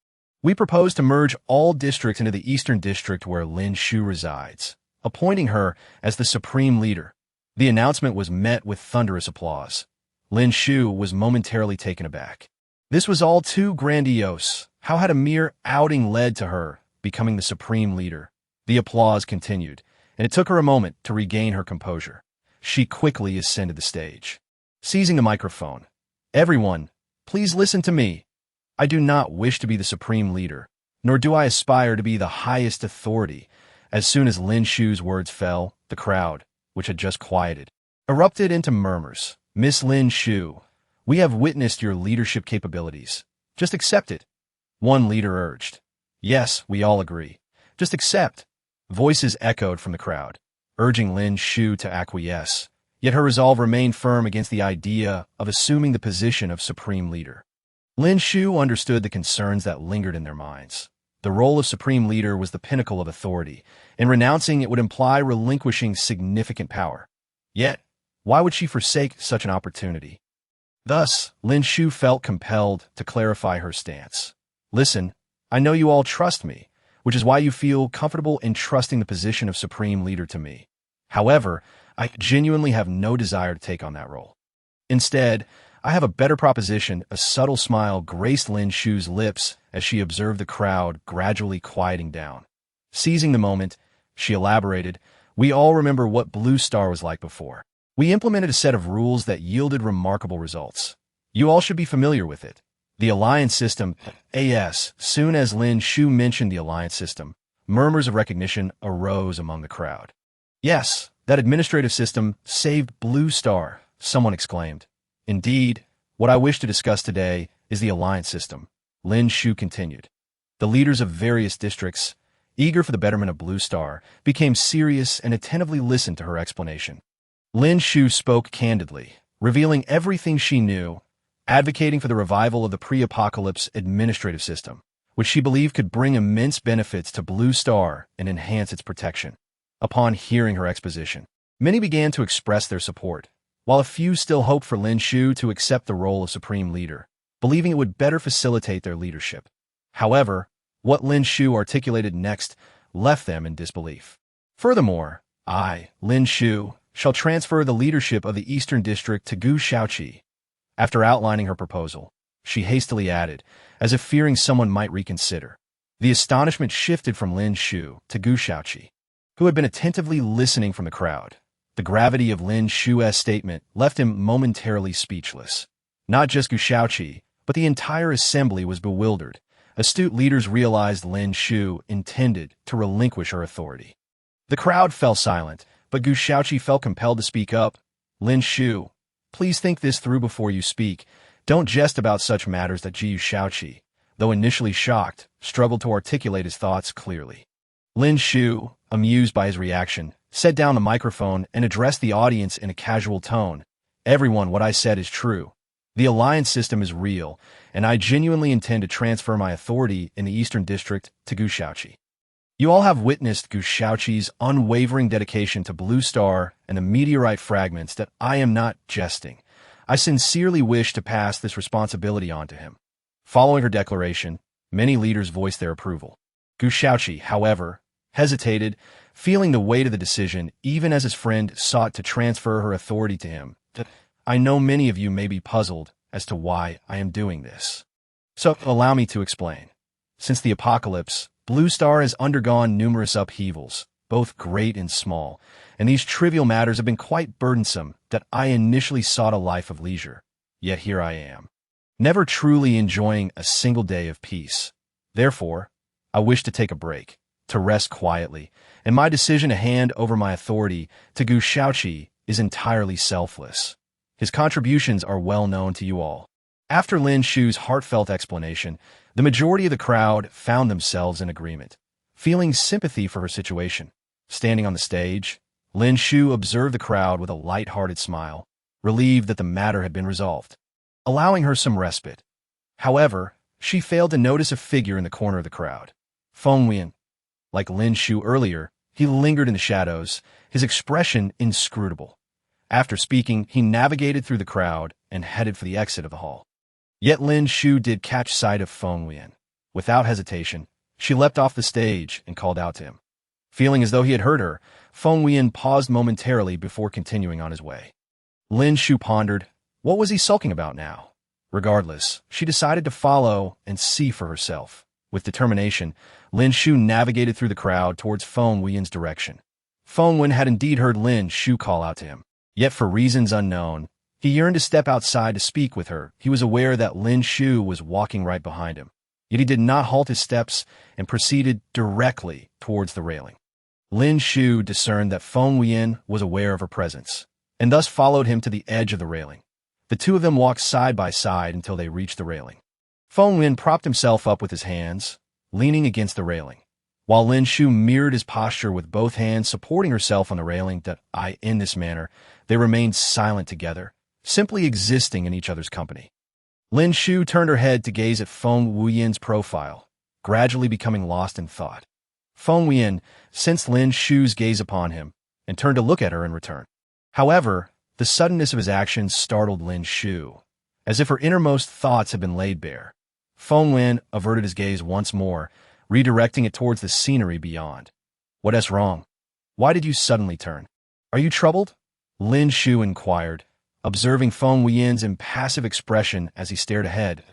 we propose to merge all districts into the Eastern District where Lin Shu resides, appointing her as the supreme leader." The announcement was met with thunderous applause. Lin Shu was momentarily taken aback. This was all too grandiose. How had a mere outing led to her becoming the supreme leader? The applause continued, and it took her a moment to regain her composure. She quickly ascended the stage. Seizing the microphone, "Everyone, please listen to me. I do not wish to be the supreme leader, nor do I aspire to be the highest authority." As soon as Lin Shu's words fell, the crowd, which had just quieted, erupted into murmurs. "Miss Lin Shu, we have witnessed your leadership capabilities. Just accept it," one leader urged. "Yes, we all agree. Just accept." Voices echoed from the crowd, urging Lin Shu to acquiesce, yet her resolve remained firm against the idea of assuming the position of supreme leader. Lin Shu understood the concerns that lingered in their minds. The role of supreme leader was the pinnacle of authority, and renouncing it would imply relinquishing significant power. Yet, why would she forsake such an opportunity? Thus, Lin Shu felt compelled to clarify her stance. "Listen, I know you all trust me, which is why you feel comfortable entrusting the position of supreme leader to me. However, I genuinely have no desire to take on that role. Instead, I have a better proposition." A subtle smile graced Lin Shu's lips as she observed the crowd gradually quieting down. Seizing the moment, she elaborated, "We all remember what Blue Star was like before. We implemented a set of rules that yielded remarkable results. You all should be familiar with it. The alliance system." As soon as Lin Shu mentioned the alliance system, murmurs of recognition arose among the crowd. "Yes, that administrative system saved Blue Star," someone exclaimed. "Indeed, what I wish to discuss today is the alliance system," Lin Shu continued. The leaders of various districts, eager for the betterment of Blue Star, became serious and attentively listened to her explanation. Lin Shu spoke candidly, revealing everything she knew, advocating for the revival of the pre-apocalypse administrative system, which she believed could bring immense benefits to Blue Star and enhance its protection. Upon hearing her exposition, many began to express their support, while a few still hoped for Lin Shu to accept the role of supreme leader. believing it would better facilitate their leadership. However, what Lin Shu articulated next left them in disbelief. Furthermore, I, Lin Shu, shall transfer the leadership of the Eastern District to Gu Shaoqi. After outlining her proposal, she hastily added, as if fearing someone might reconsider. The astonishment shifted from Lin Shu to Gu Shaoqi, who had been attentively listening from the crowd. The gravity of Lin Shu's statement left him momentarily speechless. Not just Gu Shaoqi, but the entire assembly was bewildered. Astute leaders realized Lin Shu intended to relinquish her authority. The crowd fell silent, but Gu Shaoqi felt compelled to speak up. Lin Shu, please think this through before you speak. Don't jest about such matters. That Gu Shaoqi, though initially shocked, struggled to articulate his thoughts clearly. Lin Shu, amused by his reaction, set down the microphone and addressed the audience in a casual tone. Everyone, what I said is true. The alliance system is real, and I genuinely intend to transfer my authority in the Eastern District to Gu Shaoqi. You all have witnessed Gu Shaoqi's unwavering dedication to Blue Star and the meteorite fragments. That I am not jesting. I sincerely wish to pass this responsibility on to him. Following her declaration, many leaders voiced their approval. Gu Shaoqi, however, hesitated, feeling the weight of the decision even as his friend sought to transfer her authority to him. I know many of you may be puzzled as to why I am doing this. So allow me to explain. Since the apocalypse, Blue Star has undergone numerous upheavals, both great and small, and these trivial matters have been quite burdensome. That I initially sought a life of leisure, yet here I am, never truly enjoying a single day of peace. Therefore, I wish to take a break, to rest quietly, and my decision to hand over my authority to Gu Shaoqi is entirely selfless. His contributions are well known to you all. After Lin Shu's heartfelt explanation, the majority of the crowd found themselves in agreement, feeling sympathy for her situation. Standing on the stage, Lin Shu observed the crowd with a light-hearted smile, relieved that the matter had been resolved, allowing her some respite. However, she failed to notice a figure in the corner of the crowd. Feng Wuyan. Like Lin Shu earlier, he lingered in the shadows, his expression inscrutable. After speaking, he navigated through the crowd and headed for the exit of the hall. Yet Lin Shu did catch sight of Feng Wuyan. Without hesitation, she leapt off the stage and called out to him. Feeling as though he had heard her, Feng Wuyan paused momentarily before continuing on his way. Lin Shu pondered, what was he sulking about now? Regardless, she decided to follow and see for herself. With determination, Lin Shu navigated through the crowd towards Feng Wuyan's direction. Feng Wuyan had indeed heard Lin Shu call out to him. Yet for reasons unknown, he yearned to step outside to speak with her. He was aware that Lin Shu was walking right behind him. Yet he did not halt his steps and proceeded directly towards the railing. Lin Shu discerned that Feng Wuyan was aware of her presence, and thus followed him to the edge of the railing. The two of them walked side by side until they reached the railing. Feng Wuyan propped himself up with his hands, leaning against the railing, while Lin Shu mirrored his posture with both hands supporting herself on the railing. In this manner, they remained silent together, simply existing in each other's company. Lin Shu turned her head to gaze at Feng Wuyan's profile, gradually becoming lost in thought. Feng Wuyan sensed Lin Shu's gaze upon him and turned to look at her in return. However, the suddenness of his actions startled Lin Shu, as if her innermost thoughts had been laid bare. Feng Wuyan averted his gaze once more, redirecting it towards the scenery beyond. What's wrong? Why did you suddenly turn? Are you troubled? Lin Shu inquired, observing Feng Wuyan's impassive expression as he stared ahead.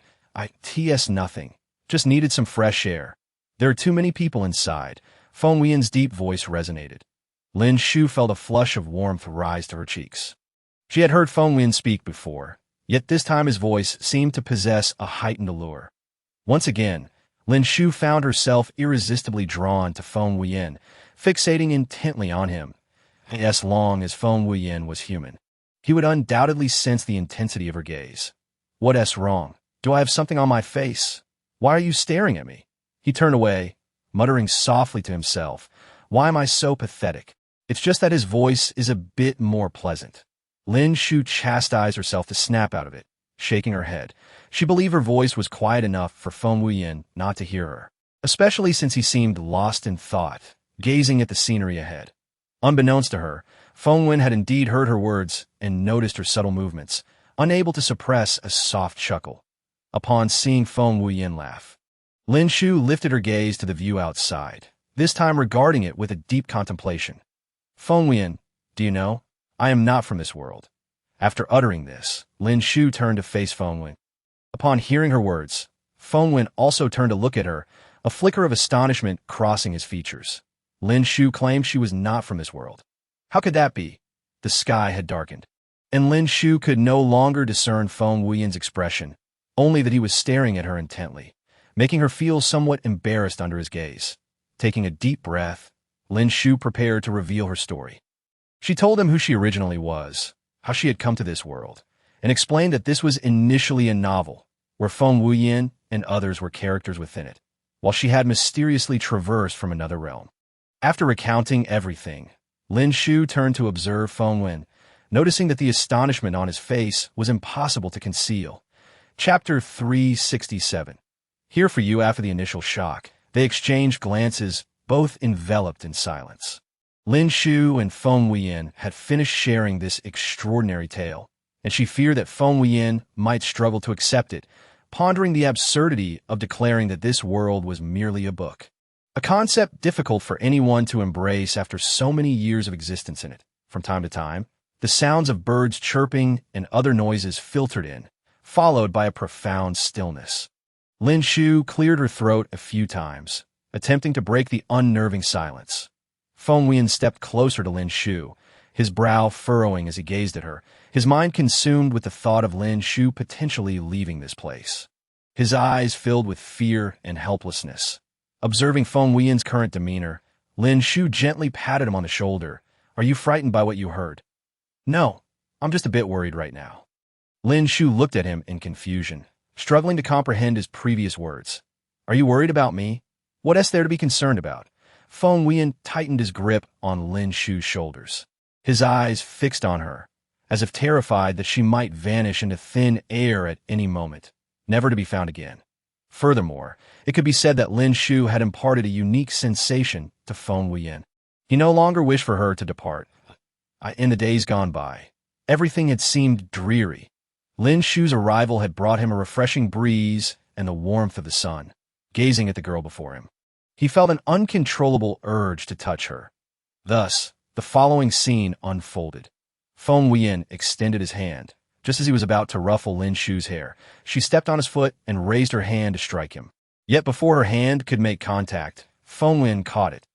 Nothing. Just needed some fresh air. There are too many people inside. Feng Wuyan's deep voice resonated. Lin Shu felt a flush of warmth rise to her cheeks. She had heard Feng Wuyan speak before, yet this time his voice seemed to possess a heightened allure. Once again, Lin Shu found herself irresistibly drawn to Feng Wuyan, fixating intently on him. As long as Feng Wuyan was human, he would undoubtedly sense the intensity of her gaze. What's wrong? Do I have something on my face? Why are you staring at me? He turned away, muttering softly to himself. Why am I so pathetic? It's just that his voice is a bit more pleasant. Lin Shu chastised herself to snap out of it, shaking her head. She believed her voice was quiet enough for Feng Wuyan not to hear her, especially since he seemed lost in thought, gazing at the scenery ahead. Unbeknownst to her, Feng Wuyan had indeed heard her words and noticed her subtle movements, unable to suppress a soft chuckle. upon seeing Feng Wuyan laugh. Lin Shu lifted her gaze to the view outside, this time regarding it with a deep contemplation. Feng Wuyan, do you know, I am not from this world. After uttering this, Lin Shu turned to face Feng Wuyan. Upon hearing her words, Feng Wuyan also turned to look at her, a flicker of astonishment crossing his features. Lin Shu claimed she was not from this world. How could that be? The sky had darkened, and Lin Shu could no longer discern Feng Wuyan's expression, only that he was staring at her intently, making her feel somewhat embarrassed under his gaze. Taking a deep breath, Lin Shu prepared to reveal her story. She told him who she originally was, how she had come to this world, and explained that this was initially a novel, where Feng Wuyan and others were characters within it, while she had mysteriously traversed from another realm. After recounting everything, Lin Shu turned to observe Feng Wuyan, noticing that the astonishment on his face was impossible to conceal. Chapter 367. Here for you after the initial shock, they exchanged glances, both enveloped in silence. Lin Shu and Feng Wuyan had finished sharing this extraordinary tale, and she feared that Feng Wuyan might struggle to accept it, pondering the absurdity of declaring that this world was merely a book. A concept difficult for anyone to embrace after so many years of existence in it. From time to time, the sounds of birds chirping and other noises filtered in, followed by a profound stillness. Lin Shu cleared her throat a few times, attempting to break the unnerving silence. Feng Wuyan stepped closer to Lin Shu, his brow furrowing as he gazed at her, his mind consumed with the thought of Lin Shu potentially leaving this place. His eyes filled with fear and helplessness. Observing Feng Wuyan's current demeanor, Lin Shu gently patted him on the shoulder. Are you frightened by what you heard? No, I'm just a bit worried right now. Lin Shu looked at him in confusion, struggling to comprehend his previous words. Are you worried about me? What is there to be concerned about? Feng Wuyan tightened his grip on Lin Shu's shoulders, his eyes fixed on her, as if terrified that she might vanish into thin air at any moment, never to be found again. Furthermore, it could be said that Lin Shu had imparted a unique sensation to Feng Wuyan. He no longer wished for her to depart. In the days gone by, everything had seemed dreary. Lin Shu's arrival had brought him a refreshing breeze and the warmth of the sun. Gazing at the girl before him, he felt an uncontrollable urge to touch her. Thus, the following scene unfolded. Feng Wuyan extended his hand. Just as he was about to ruffle Lin Shu's hair, she stepped on his foot and raised her hand to strike him. Yet before her hand could make contact, Feng Wuyan caught it.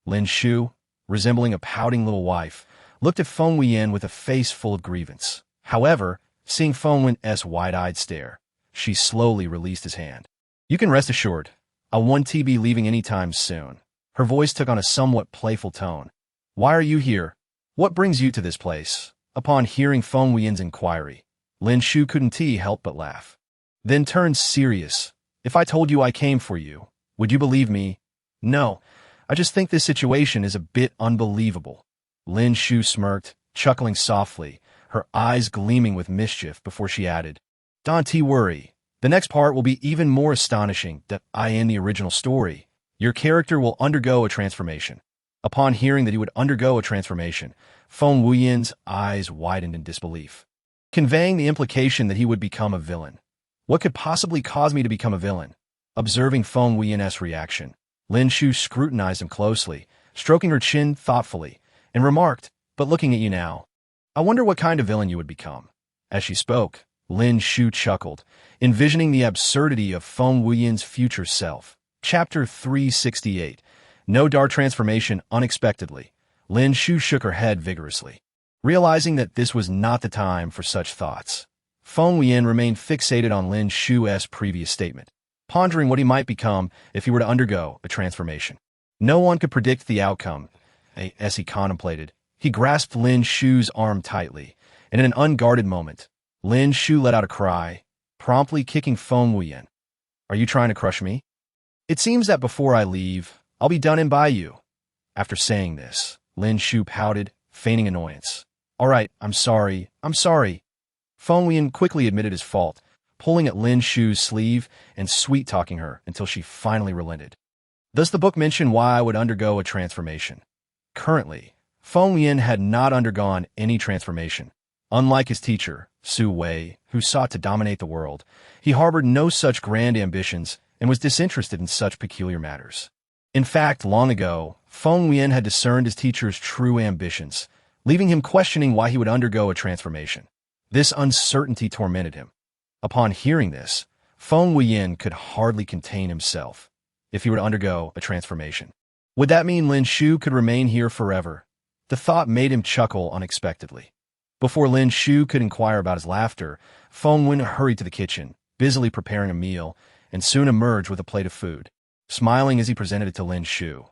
Lin Shu, resembling a pouting little wife, looked at Feng Wuyan with a face full of grievance. However, seeing Feng Wuyan's wide-eyed stare, she slowly released his hand. You can rest assured, I won't be leaving anytime soon. Her voice took on a somewhat playful tone. Why are you here? What brings you to this place? Upon hearing Feng Wuyan's inquiry, Lin Shu couldn't help but laugh. Then turned serious. If I told you I came for you, would you believe me? No, I just think this situation is a bit unbelievable. Lin Shu smirked, chuckling softly, her eyes gleaming with mischief before she added, Don't worry. The next part will be even more astonishing than in the original story. Your character will undergo a transformation. Upon hearing that he would undergo a transformation, Feng Wuyan's eyes widened in disbelief, conveying the implication that he would become a villain. What could possibly cause me to become a villain? Observing Feng Wuyan's reaction, Lin Shu scrutinized him closely, stroking her chin thoughtfully, and remarked, But looking at you now, I wonder what kind of villain you would become. As she spoke, Lin Shu chuckled, envisioning the absurdity of Feng Wuyan's future self. Chapter 368. No dark transformation unexpectedly. Lin Shu shook her head vigorously, realizing that this was not the time for such thoughts. Feng Wuyan remained fixated on Lin Shu's previous statement, pondering what he might become if he were to undergo a transformation. No one could predict the outcome. As he contemplated, he grasped Lin Shu's arm tightly, and in an unguarded moment, Lin Shu let out a cry, promptly kicking Feng Wuyan. Are you trying to crush me? It seems that before I leave, I'll be done in by you. After saying this, Lin Shu pouted, feigning annoyance. All right, I'm sorry. Feng Wuyan quickly admitted his fault, pulling at Lin Shu's sleeve and sweet-talking her until she finally relented. Does the book mention why I would undergo a transformation? Currently, Feng Wuyan had not undergone any transformation. Unlike his teacher, Su Wei, who sought to dominate the world. He harbored no such grand ambitions and was disinterested in such peculiar matters. In fact, long ago, Feng Wuyan had discerned his teacher's true ambitions, leaving him questioning why he would undergo a transformation. This uncertainty tormented him. Upon hearing this, Feng Wuyan could hardly contain himself. If he were to undergo a transformation, would that mean Lin Shu could remain here forever? The thought made him chuckle unexpectedly. Before Lin Shu could inquire about his laughter, Feng Wuyan hurried to the kitchen, busily preparing a meal, and soon emerged with a plate of food, smiling as he presented it to Lin Shu.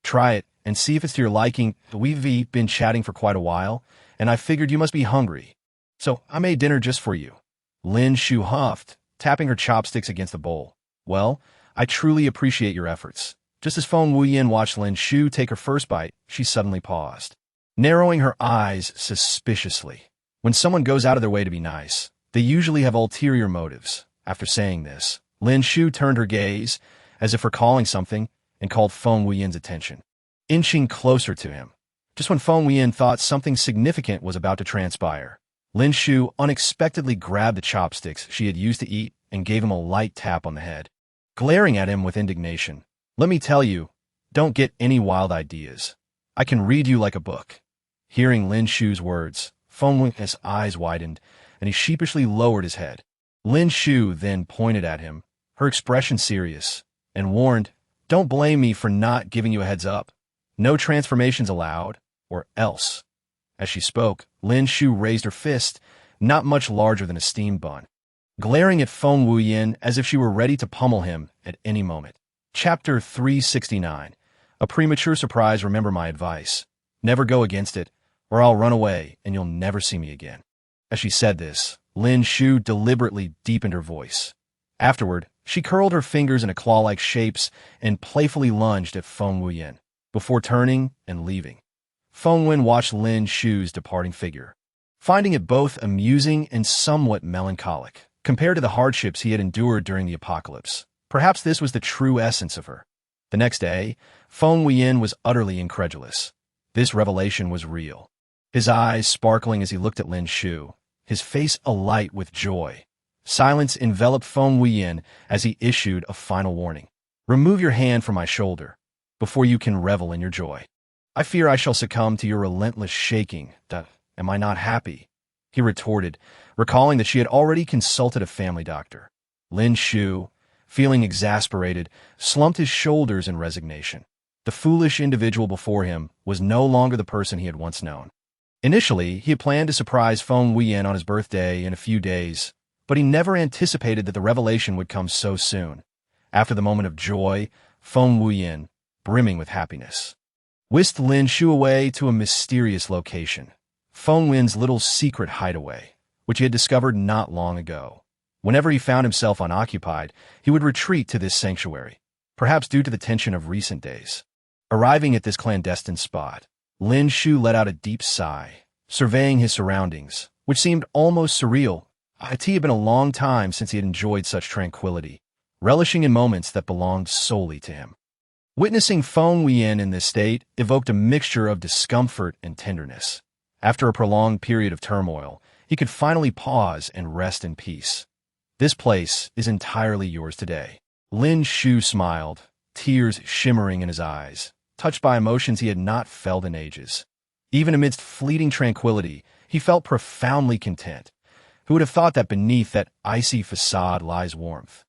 Try it and see if it's to your liking. We've been chatting for quite a while, and I figured you must be hungry. So I made dinner just for you. Lin Shu huffed, tapping her chopsticks against the bowl. Well, I truly appreciate your efforts. Just as Feng Wuyan watched Lin Shu take her first bite, she suddenly paused, narrowing her eyes suspiciously. When someone goes out of their way to be nice, they usually have ulterior motives. After saying this, Lin Shu turned her gaze, as if recalling something, and called Feng Wuyan's attention, inching closer to him. Just when Feng Wuyan thought something significant was about to transpire, Lin Shu unexpectedly grabbed the chopsticks she had used to eat and gave him a light tap on the head. Glaring at him with indignation, "Let me tell you, don't get any wild ideas. I can read you like a book." Hearing Lin Shu's words, Feng Wuyan's eyes widened, and he sheepishly lowered his head. Lin Shu then pointed at him, her expression serious, and warned, "Don't blame me for not giving you a heads up. No transformations allowed, or else." As she spoke, Lin Shu raised her fist, not much larger than a steam bun, glaring at Feng Wuyan as if she were ready to pummel him at any moment. Chapter 369. A premature surprise. Remember my advice. Never go against it, or I'll run away and you'll never see me again. As she said this, Lin Shu deliberately deepened her voice. Afterward, she curled her fingers into claw-like shapes and playfully lunged at Feng Wuyan, before turning and leaving. Feng Wuyan watched Lin Shu's departing figure, finding it both amusing and somewhat melancholic, compared to the hardships he had endured during the apocalypse. Perhaps this was the true essence of her. The next day, Feng Wuyan was utterly incredulous. This revelation was real. His eyes sparkling as he looked at Lin Shu, his face alight with joy. Silence enveloped Feng Wuyan as he issued a final warning. "Remove your hand from my shoulder, before you can revel in your joy. I fear I shall succumb to your relentless shaking. Am I not happy?" he retorted, recalling that she had already consulted a family doctor. Lin Shu, feeling exasperated, slumped his shoulders in resignation. The foolish individual before him was no longer the person he had once known. Initially, he had planned to surprise Feng Wuyan on his birthday in a few days, but he never anticipated that the revelation would come so soon. After the moment of joy, Feng Wuyan, brimming with happiness, whisked Lin Shu away to a mysterious location, Feng Wuyan's little secret hideaway, which he had discovered not long ago. Whenever he found himself unoccupied, he would retreat to this sanctuary, perhaps due to the tension of recent days. Arriving at this clandestine spot, Lin Shu let out a deep sigh, surveying his surroundings, which seemed almost surreal. It had been a long time since he had enjoyed such tranquility, relishing in moments that belonged solely to him. Witnessing Feng Wuyan in this state evoked a mixture of discomfort and tenderness. After a prolonged period of turmoil, he could finally pause and rest in peace. "This place is entirely yours today." Lin Shu smiled, tears shimmering in his eyes, touched by emotions he had not felt in ages. Even amidst fleeting tranquility, he felt profoundly content. Who would have thought that beneath that icy facade lies warmth?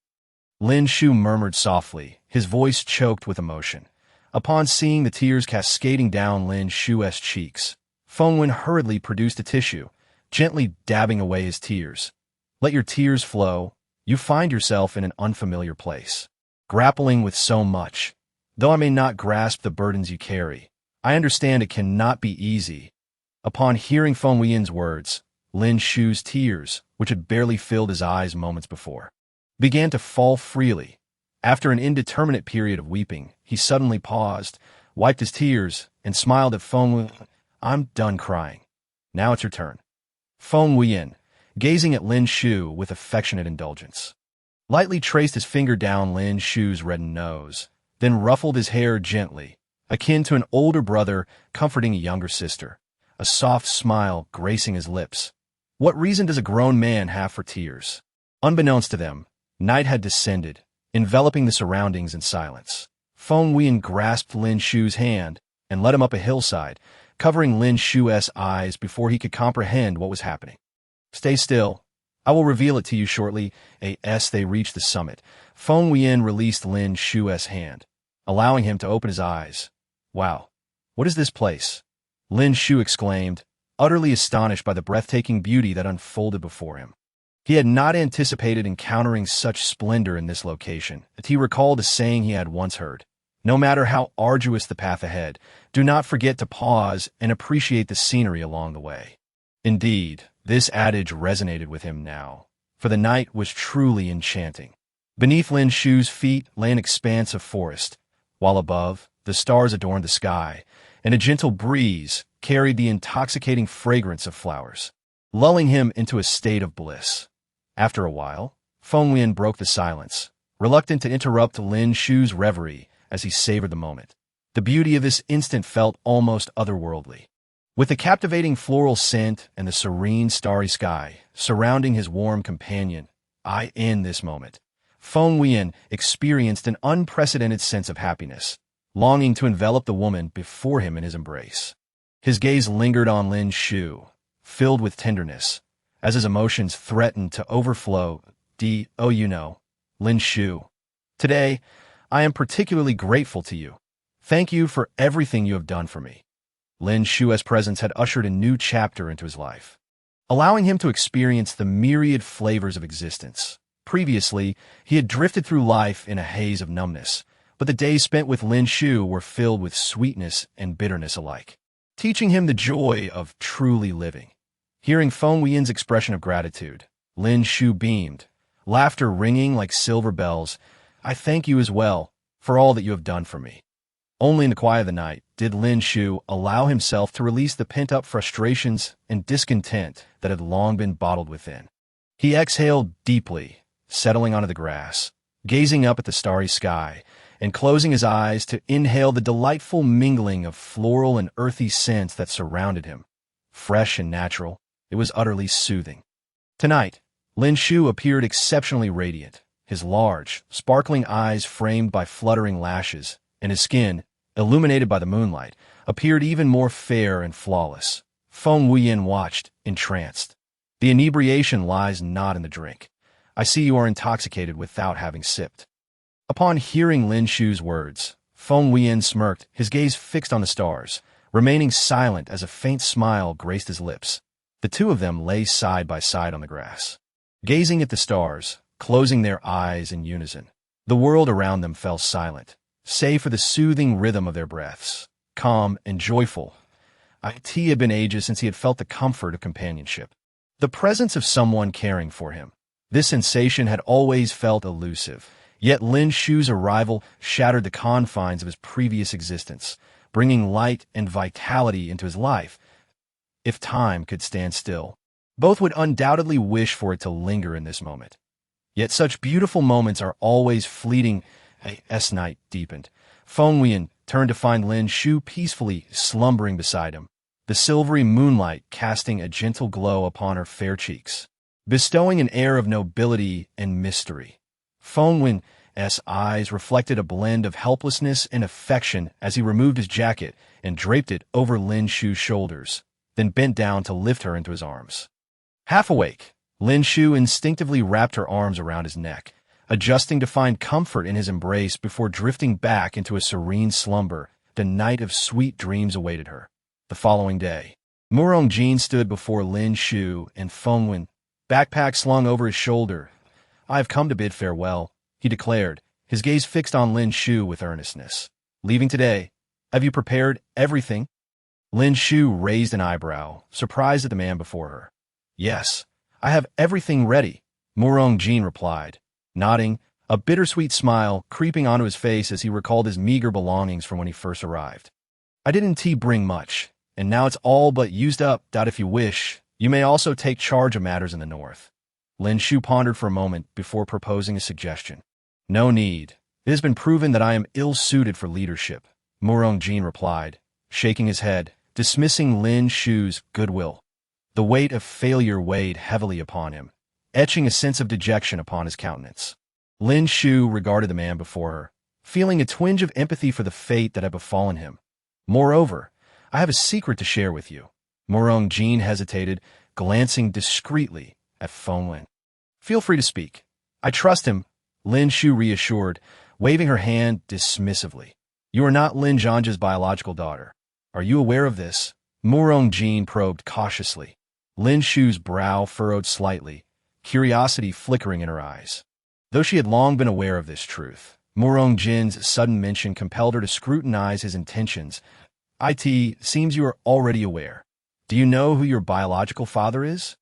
Lin Shu murmured softly, his voice choked with emotion. Upon seeing the tears cascading down Lin Shu's cheeks, Feng Wuyan hurriedly produced a tissue, gently dabbing away his tears. "Let your tears flow. You find yourself in an unfamiliar place, grappling with so much. Though I may not grasp the burdens you carry, I understand it cannot be easy." Upon hearing Feng Wuyan's words, Lin Shu's tears, which had barely filled his eyes moments before, began to fall freely. After an indeterminate period of weeping, he suddenly paused, wiped his tears, and smiled at Feng Wuyan. "I'm done crying. Now it's your turn." Feng Wuyan, gazing at Lin Shu with affectionate indulgence, lightly traced his finger down Lin Shu's reddened nose, then ruffled his hair gently, akin to an older brother comforting a younger sister, a soft smile gracing his lips. What reason does a grown man have for tears? Unbeknownst to them, night had descended, enveloping the surroundings in silence. Feng Wuyan grasped Lin Shu's hand and led him up a hillside, covering Lin Shu's eyes before he could comprehend what was happening. Stay still. I will reveal it to you shortly. As they reached the summit, Feng Wuyan released Lin Shu's hand, allowing him to open his eyes. Wow, what is this place? Lin Shu exclaimed, utterly astonished by the breathtaking beauty that unfolded before him. He had not anticipated encountering such splendor in this location, yet he recalled a saying he had once heard. No matter how arduous the path ahead, do not forget to pause and appreciate the scenery along the way. Indeed, this adage resonated with him now, for the night was truly enchanting. Beneath Lin Shu's feet lay an expanse of forest, while above, the stars adorned the sky, and a gentle breeze carried the intoxicating fragrance of flowers, lulling him into a state of bliss. After a while, Feng Wuyan broke the silence, reluctant to interrupt Lin Shu's reverie as he savored the moment. The beauty of this instant felt almost otherworldly. With the captivating floral scent and the serene starry sky surrounding his warm companion, in this moment, Feng Wuyan experienced an unprecedented sense of happiness, longing to envelop the woman before him in his embrace. His gaze lingered on Lin Shu, filled with tenderness, as his emotions threatened to overflow. Lin Shu. Today, I am particularly grateful to you. Thank you for everything you have done for me. Lin Shu's presence had ushered a new chapter into his life, allowing him to experience the myriad flavors of existence. Previously, he had drifted through life in a haze of numbness, but the days spent with Lin Shu were filled with sweetness and bitterness alike, teaching him the joy of truly living. Hearing Feng Wuyan's expression of gratitude, Lin Shu beamed, laughter ringing like silver bells. I thank you as well for all that you have done for me. Only in the quiet of the night did Lin Shu allow himself to release the pent-up frustrations and discontent that had long been bottled within. He exhaled deeply, settling onto the grass, gazing up at the starry sky, and closing his eyes to inhale the delightful mingling of floral and earthy scents that surrounded him. Fresh and natural, it was utterly soothing. Tonight, Lin Shu appeared exceptionally radiant, his large, sparkling eyes framed by fluttering lashes, and his skin, illuminated by the moonlight, appeared even more fair and flawless. Feng Wuyan watched, entranced. The inebriation lies not in the drink. I see you are intoxicated without having sipped. Upon hearing Lin Shu's words, Feng Wuyan smirked, his gaze fixed on the stars, remaining silent as a faint smile graced his lips. The two of them lay side by side on the grass, gazing at the stars, closing their eyes in unison. The world around them fell silent, save for the soothing rhythm of their breaths, calm and joyful. It had been ages since he had felt the comfort of companionship, the presence of someone caring for him. This sensation had always felt elusive, yet Lin Shu's arrival shattered the confines of his previous existence, bringing light and vitality into his life. If time could stand still, both would undoubtedly wish for it to linger in this moment. Yet such beautiful moments are always fleeting. As night deepened, Feng Wuyan turned to find Lin Shu peacefully slumbering beside him, the silvery moonlight casting a gentle glow upon her fair cheeks, bestowing an air of nobility and mystery. Feng Wuyan's eyes reflected a blend of helplessness and affection as he removed his jacket and draped it over Lin Shu's shoulders, then bent down to lift her into his arms. Half awake, Lin Shu instinctively wrapped her arms around his neck, adjusting to find comfort in his embrace before drifting back into a serene slumber. The night of sweet dreams awaited her. The following day, Murong Jin stood before Lin Shu and Feng Wuyan, backpack slung over his shoulder. I have come to bid farewell, he declared, his gaze fixed on Lin Shu with earnestness. Leaving today, have you prepared everything? Lin Shu raised an eyebrow, surprised at the man before her. Yes, I have everything ready, Murong Jin replied, nodding, a bittersweet smile creeping onto his face as he recalled his meager belongings from when he first arrived. I didn't bring much, and now it's all but used up. If you wish, you may also take charge of matters in the north. Lin Shu pondered for a moment before proposing a suggestion. No need. It has been proven that I am ill-suited for leadership, Murong Jin replied, shaking his head, dismissing Lin Shu's goodwill. The weight of failure weighed heavily upon him, etching a sense of dejection upon his countenance. Lin Shu regarded the man before her, feeling a twinge of empathy for the fate that had befallen him. Moreover, I have a secret to share with you. Murong Jin hesitated, glancing discreetly at Feng Wuyan. Feel free to speak. I trust him, Lin Shu reassured, waving her hand dismissively. You are not Lin Zhanjia's biological daughter. Are you aware of this? Murong Jin probed cautiously. Lin Shu's brow furrowed slightly, curiosity flickering in her eyes. Though she had long been aware of this truth, Murong Jin's sudden mention compelled her to scrutinize his intentions. It seems you are already aware. Do you know who your biological father is?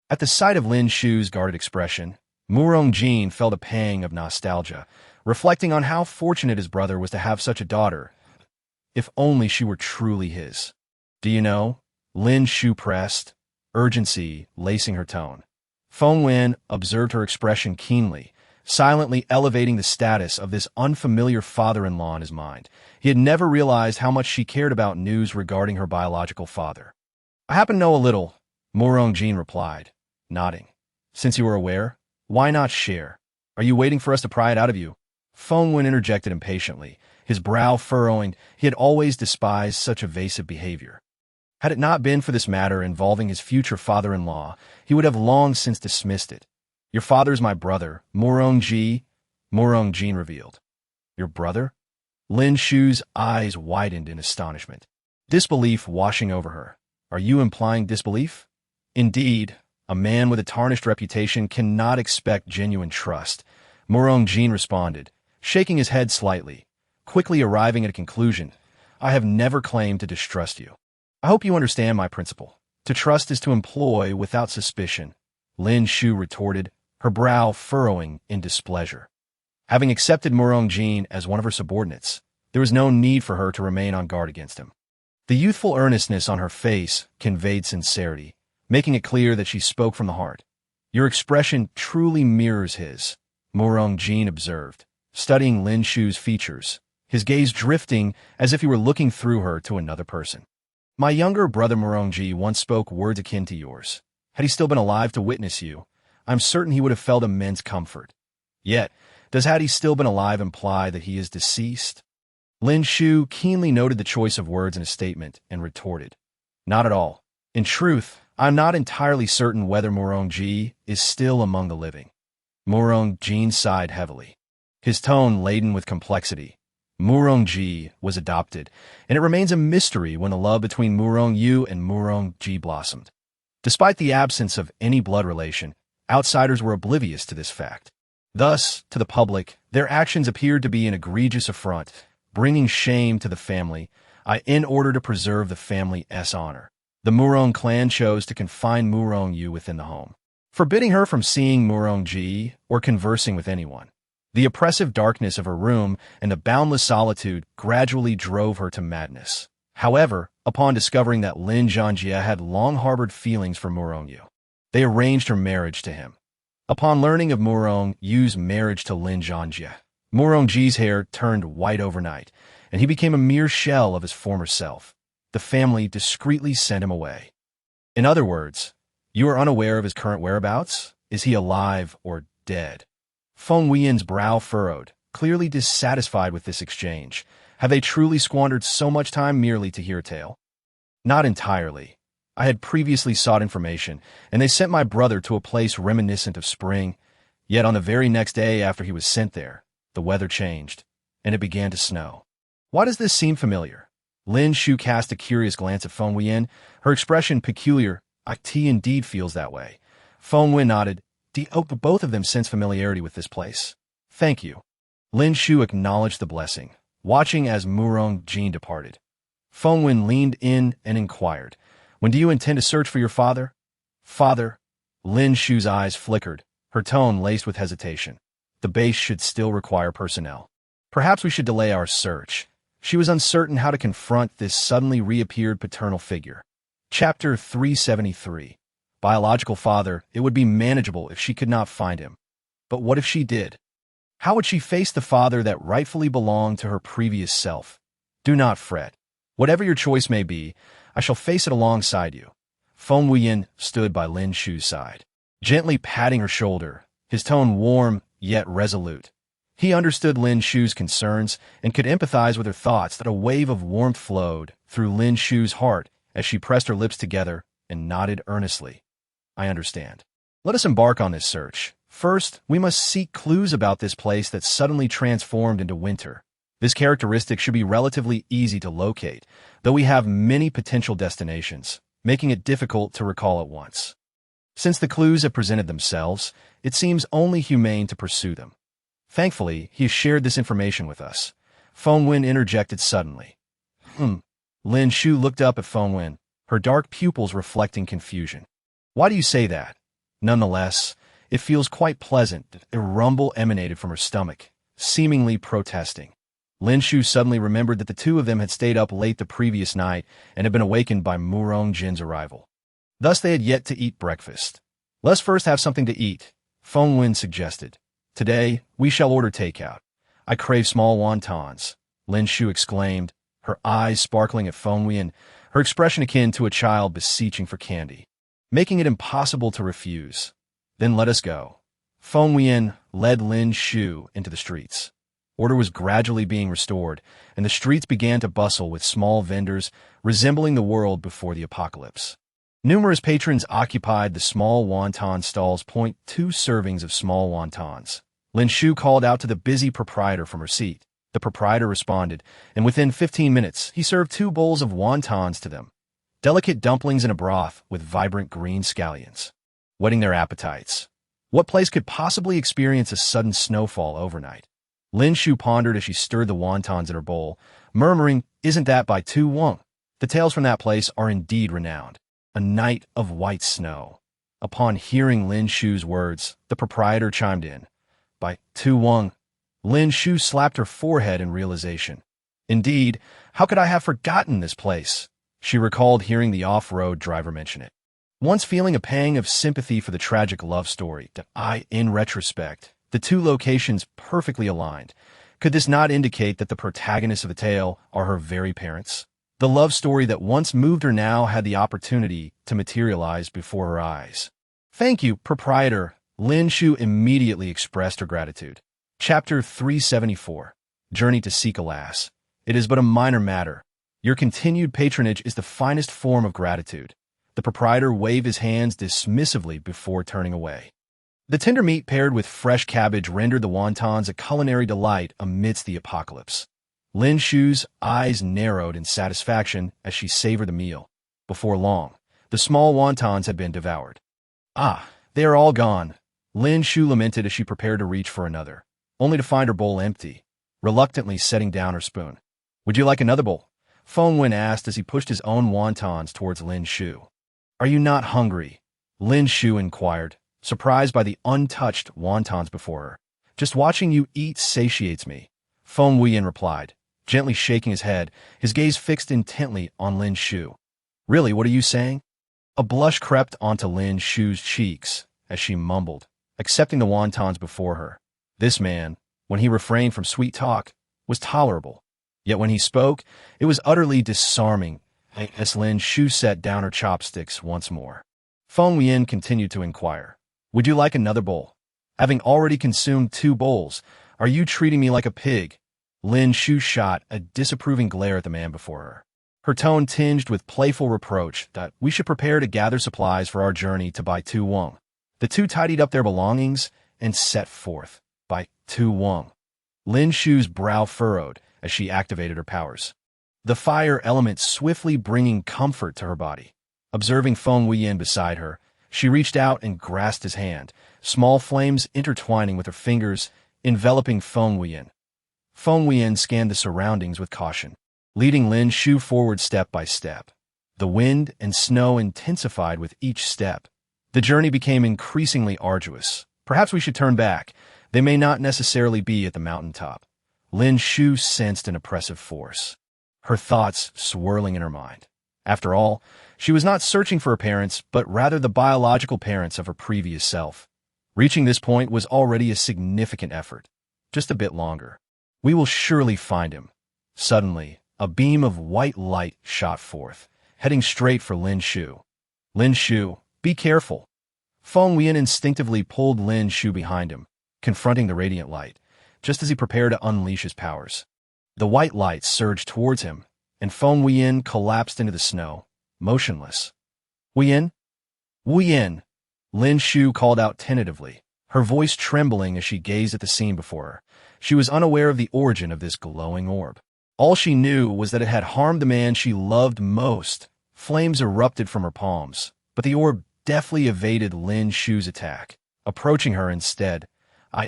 At the sight of Lin Shu's guarded expression, Murong Jin felt a pang of nostalgia, reflecting on how fortunate his brother was to have such a daughter. If only she were truly his. Do you know? Lin Shu pressed, urgency lacing her tone. Feng Wuyan observed her expression keenly, silently elevating the status of this unfamiliar father-in-law in his mind. He had never realized how much she cared about news regarding her biological father. I happen to know a little, Murong Jin replied, nodding. Since you are aware, why not share? Are you waiting for us to pry it out of you? Feng Wuyan interjected impatiently, his brow furrowing. He had always despised such evasive behavior. Had it not been for this matter involving his future father-in-law, he would have long since dismissed it. Your father is my brother, Murong Jin revealed. Your brother? Lin Shu's eyes widened in astonishment, disbelief washing over her. Are you implying disbelief? Indeed, a man with a tarnished reputation cannot expect genuine trust, Murong Jin responded, shaking his head slightly, quickly arriving at a conclusion. I have never claimed to distrust you. I hope you understand my principle. To trust is to employ without suspicion, Lin Shu retorted, her brow furrowing in displeasure. Having accepted Murong Jin as one of her subordinates, there was no need for her to remain on guard against him. The youthful earnestness on her face conveyed sincerity, making it clear that she spoke from the heart. Your expression truly mirrors his, Murong Jin observed, studying Lin Shu's features, his gaze drifting as if he were looking through her to another person. My younger brother Murong Jin once spoke words akin to yours. Had he still been alive to witness you, I'm certain he would have felt immense comfort. Yet, does had he still been alive imply that he is deceased? Lin Shu keenly noted the choice of words in his statement and retorted. Not at all. In truth, I'm not entirely certain whether Murong Jin is still among the living. Murong Jin sighed heavily, his tone laden with complexity. Murong Jin was adopted, and it remains a mystery when the love between Murong Yu and Murong Jin blossomed. Despite the absence of any blood relation, outsiders were oblivious to this fact. Thus, to the public, their actions appeared to be an egregious affront, bringing shame to the family, in order to preserve the family's honor. The Murong clan chose to confine Murong Yu within the home, forbidding her from seeing Murong Jin or conversing with anyone. The oppressive darkness of her room and the boundless solitude gradually drove her to madness. However, upon discovering that Lin Zhanjia had long harbored feelings for Murong Yu, they arranged her marriage to him. Upon learning of Murong Yu's marriage to Lin Zhanjia, Murong Jin's hair turned white overnight, and he became a mere shell of his former self. The family discreetly sent him away. In other words, you are unaware of his current whereabouts? Is he alive or dead? Feng Wuyan's brow furrowed, clearly dissatisfied with this exchange. Have they truly squandered so much time merely to hear a tale? Not entirely. I had previously sought information, and they sent my brother to a place reminiscent of spring. Yet on the very next day after he was sent there, the weather changed, and it began to snow. Why does this seem familiar? Lin Shu cast a curious glance at Feng Wuyan, her expression peculiar. It indeed feels that way. Feng Wuyan nodded. Both of them sense familiarity with this place. Thank you. Lin Shu acknowledged the blessing, watching as Murong Jin departed. Feng Wuyan leaned in and inquired, when do you intend to search for your father? Father? Lin Shu's eyes flickered, her tone laced with hesitation. The base should still require personnel. Perhaps we should delay our search. She was uncertain how to confront this suddenly reappeared paternal figure. Chapter 373. Biological father, it would be manageable if she could not find him. But what if she did? How would she face the father that rightfully belonged to her previous self? Do not fret. Whatever your choice may be, I shall face it alongside you. Feng Wuyan stood by Lin Shu's side, gently patting her shoulder, his tone warm yet resolute. He understood Lin Shu's concerns and could empathize with her thoughts that a wave of warmth flowed through Lin Shu's heart as she pressed her lips together and nodded earnestly. I understand. Let us embark on this search. First, we must seek clues about this place that suddenly transformed into winter. This characteristic should be relatively easy to locate, though we have many potential destinations, making it difficult to recall at once. Since the clues have presented themselves, it seems only humane to pursue them. Thankfully, he has shared this information with us. Feng Wuyan interjected suddenly. Lin Shu looked up at Feng Wuyan, her dark pupils reflecting confusion. Why do you say that? Nonetheless, it feels quite pleasant. A rumble emanated from her stomach, seemingly protesting. Lin Shu suddenly remembered that the two of them had stayed up late the previous night and had been awakened by Murong Jin's arrival. Thus they had yet to eat breakfast. Let's first have something to eat, Feng Wuyan suggested. Today, we shall order takeout. I crave small wontons, Lin Shu exclaimed, her eyes sparkling at Feng Wuyan, her expression akin to a child beseeching for candy, making it impossible to refuse. Then let us go. Feng Wuyan led Lin Shu into the streets. Order was gradually being restored, and the streets began to bustle with small vendors resembling the world before the apocalypse. Numerous patrons occupied the small wonton stalls. 2 servings of small wontons. Lin Shu called out to the busy proprietor from her seat. The proprietor responded, and within 15 minutes, he served 2 bowls of wontons to them. Delicate dumplings in a broth with vibrant green scallions, whetting their appetites. What place could possibly experience a sudden snowfall overnight? Lin Shu pondered as she stirred the wontons in her bowl, murmuring, "Isn't that by Tu Wong? The tales from that place are indeed renowned. A night of white snow." Upon hearing Lin Shu's words, the proprietor chimed in. By Tu Wong. Lin Shu slapped her forehead in realization. Indeed, how could I have forgotten this place? She recalled hearing the off-road driver mention it. Once feeling a pang of sympathy for the tragic love story, in retrospect, the two locations perfectly aligned. Could this not indicate that the protagonists of the tale are her very parents? The love story that once moved her now had the opportunity to materialize before her eyes. Thank you, proprietor. Lin Shu immediately expressed her gratitude. Chapter 374. Journey to Seek Alas. It is but a minor matter. Your continued patronage is the finest form of gratitude. The proprietor waved his hands dismissively before turning away. The tender meat paired with fresh cabbage rendered the wontons a culinary delight amidst the apocalypse. Lin Shu's eyes narrowed in satisfaction as she savored the meal. Before long, the small wontons had been devoured. Ah, they are all gone, Lin Shu lamented as she prepared to reach for another, only to find her bowl empty, reluctantly setting down her spoon. Would you like another bowl? Feng Wuyan asked as he pushed his own wontons towards Lin Shu. Are you not hungry? Lin Shu inquired, surprised by the untouched wontons before her. Just watching you eat satiates me, Feng Wuyan replied, gently shaking his head, his gaze fixed intently on Lin Shu. Really, what are you saying? A blush crept onto Lin Shu's cheeks as she mumbled, accepting the wontons before her. This man, when he refrained from sweet talk, was tolerable. Yet when he spoke, it was utterly disarming as Lin Shu set down her chopsticks once more. Feng Wuyan continued to inquire, would you like another bowl? Having already consumed 2 bowls, are you treating me like a pig? Lin Shu shot a disapproving glare at the man before her, her tone tinged with playful reproach that we should prepare to gather supplies for our journey to Bai Tu Wong. The two tidied up their belongings and set forth. Bai Tu Wong. Lin Shu's brow furrowed as she activated her powers, the fire element swiftly bringing comfort to her body. Observing Feng Wuyan beside her, she reached out and grasped his hand, small flames intertwining with her fingers, enveloping Feng Wuyan. Feng Wuyan scanned the surroundings with caution, leading Lin Shu forward step by step. The wind and snow intensified with each step. The journey became increasingly arduous. Perhaps we should turn back. They may not necessarily be at the mountaintop. Lin Shu sensed an oppressive force, her thoughts swirling in her mind. After all, she was not searching for her parents, but rather the biological parents of her previous self. Reaching this point was already a significant effort. Just a bit longer. We will surely find him. Suddenly, a beam of white light shot forth, heading straight for Lin Shu. Lin Shu, be careful. Feng Wuyan instinctively pulled Lin Shu behind him, confronting the radiant light, just as he prepared to unleash his powers. The white light surged towards him, and Feng Wuyan collapsed into the snow, motionless. Wuyan? Wuyan! Lin Shu called out tentatively, her voice trembling as she gazed at the scene before her. She was unaware of the origin of this glowing orb. All she knew was that it had harmed the man she loved most. Flames erupted from her palms, but the orb deftly evaded Lin Shu's attack, approaching her instead.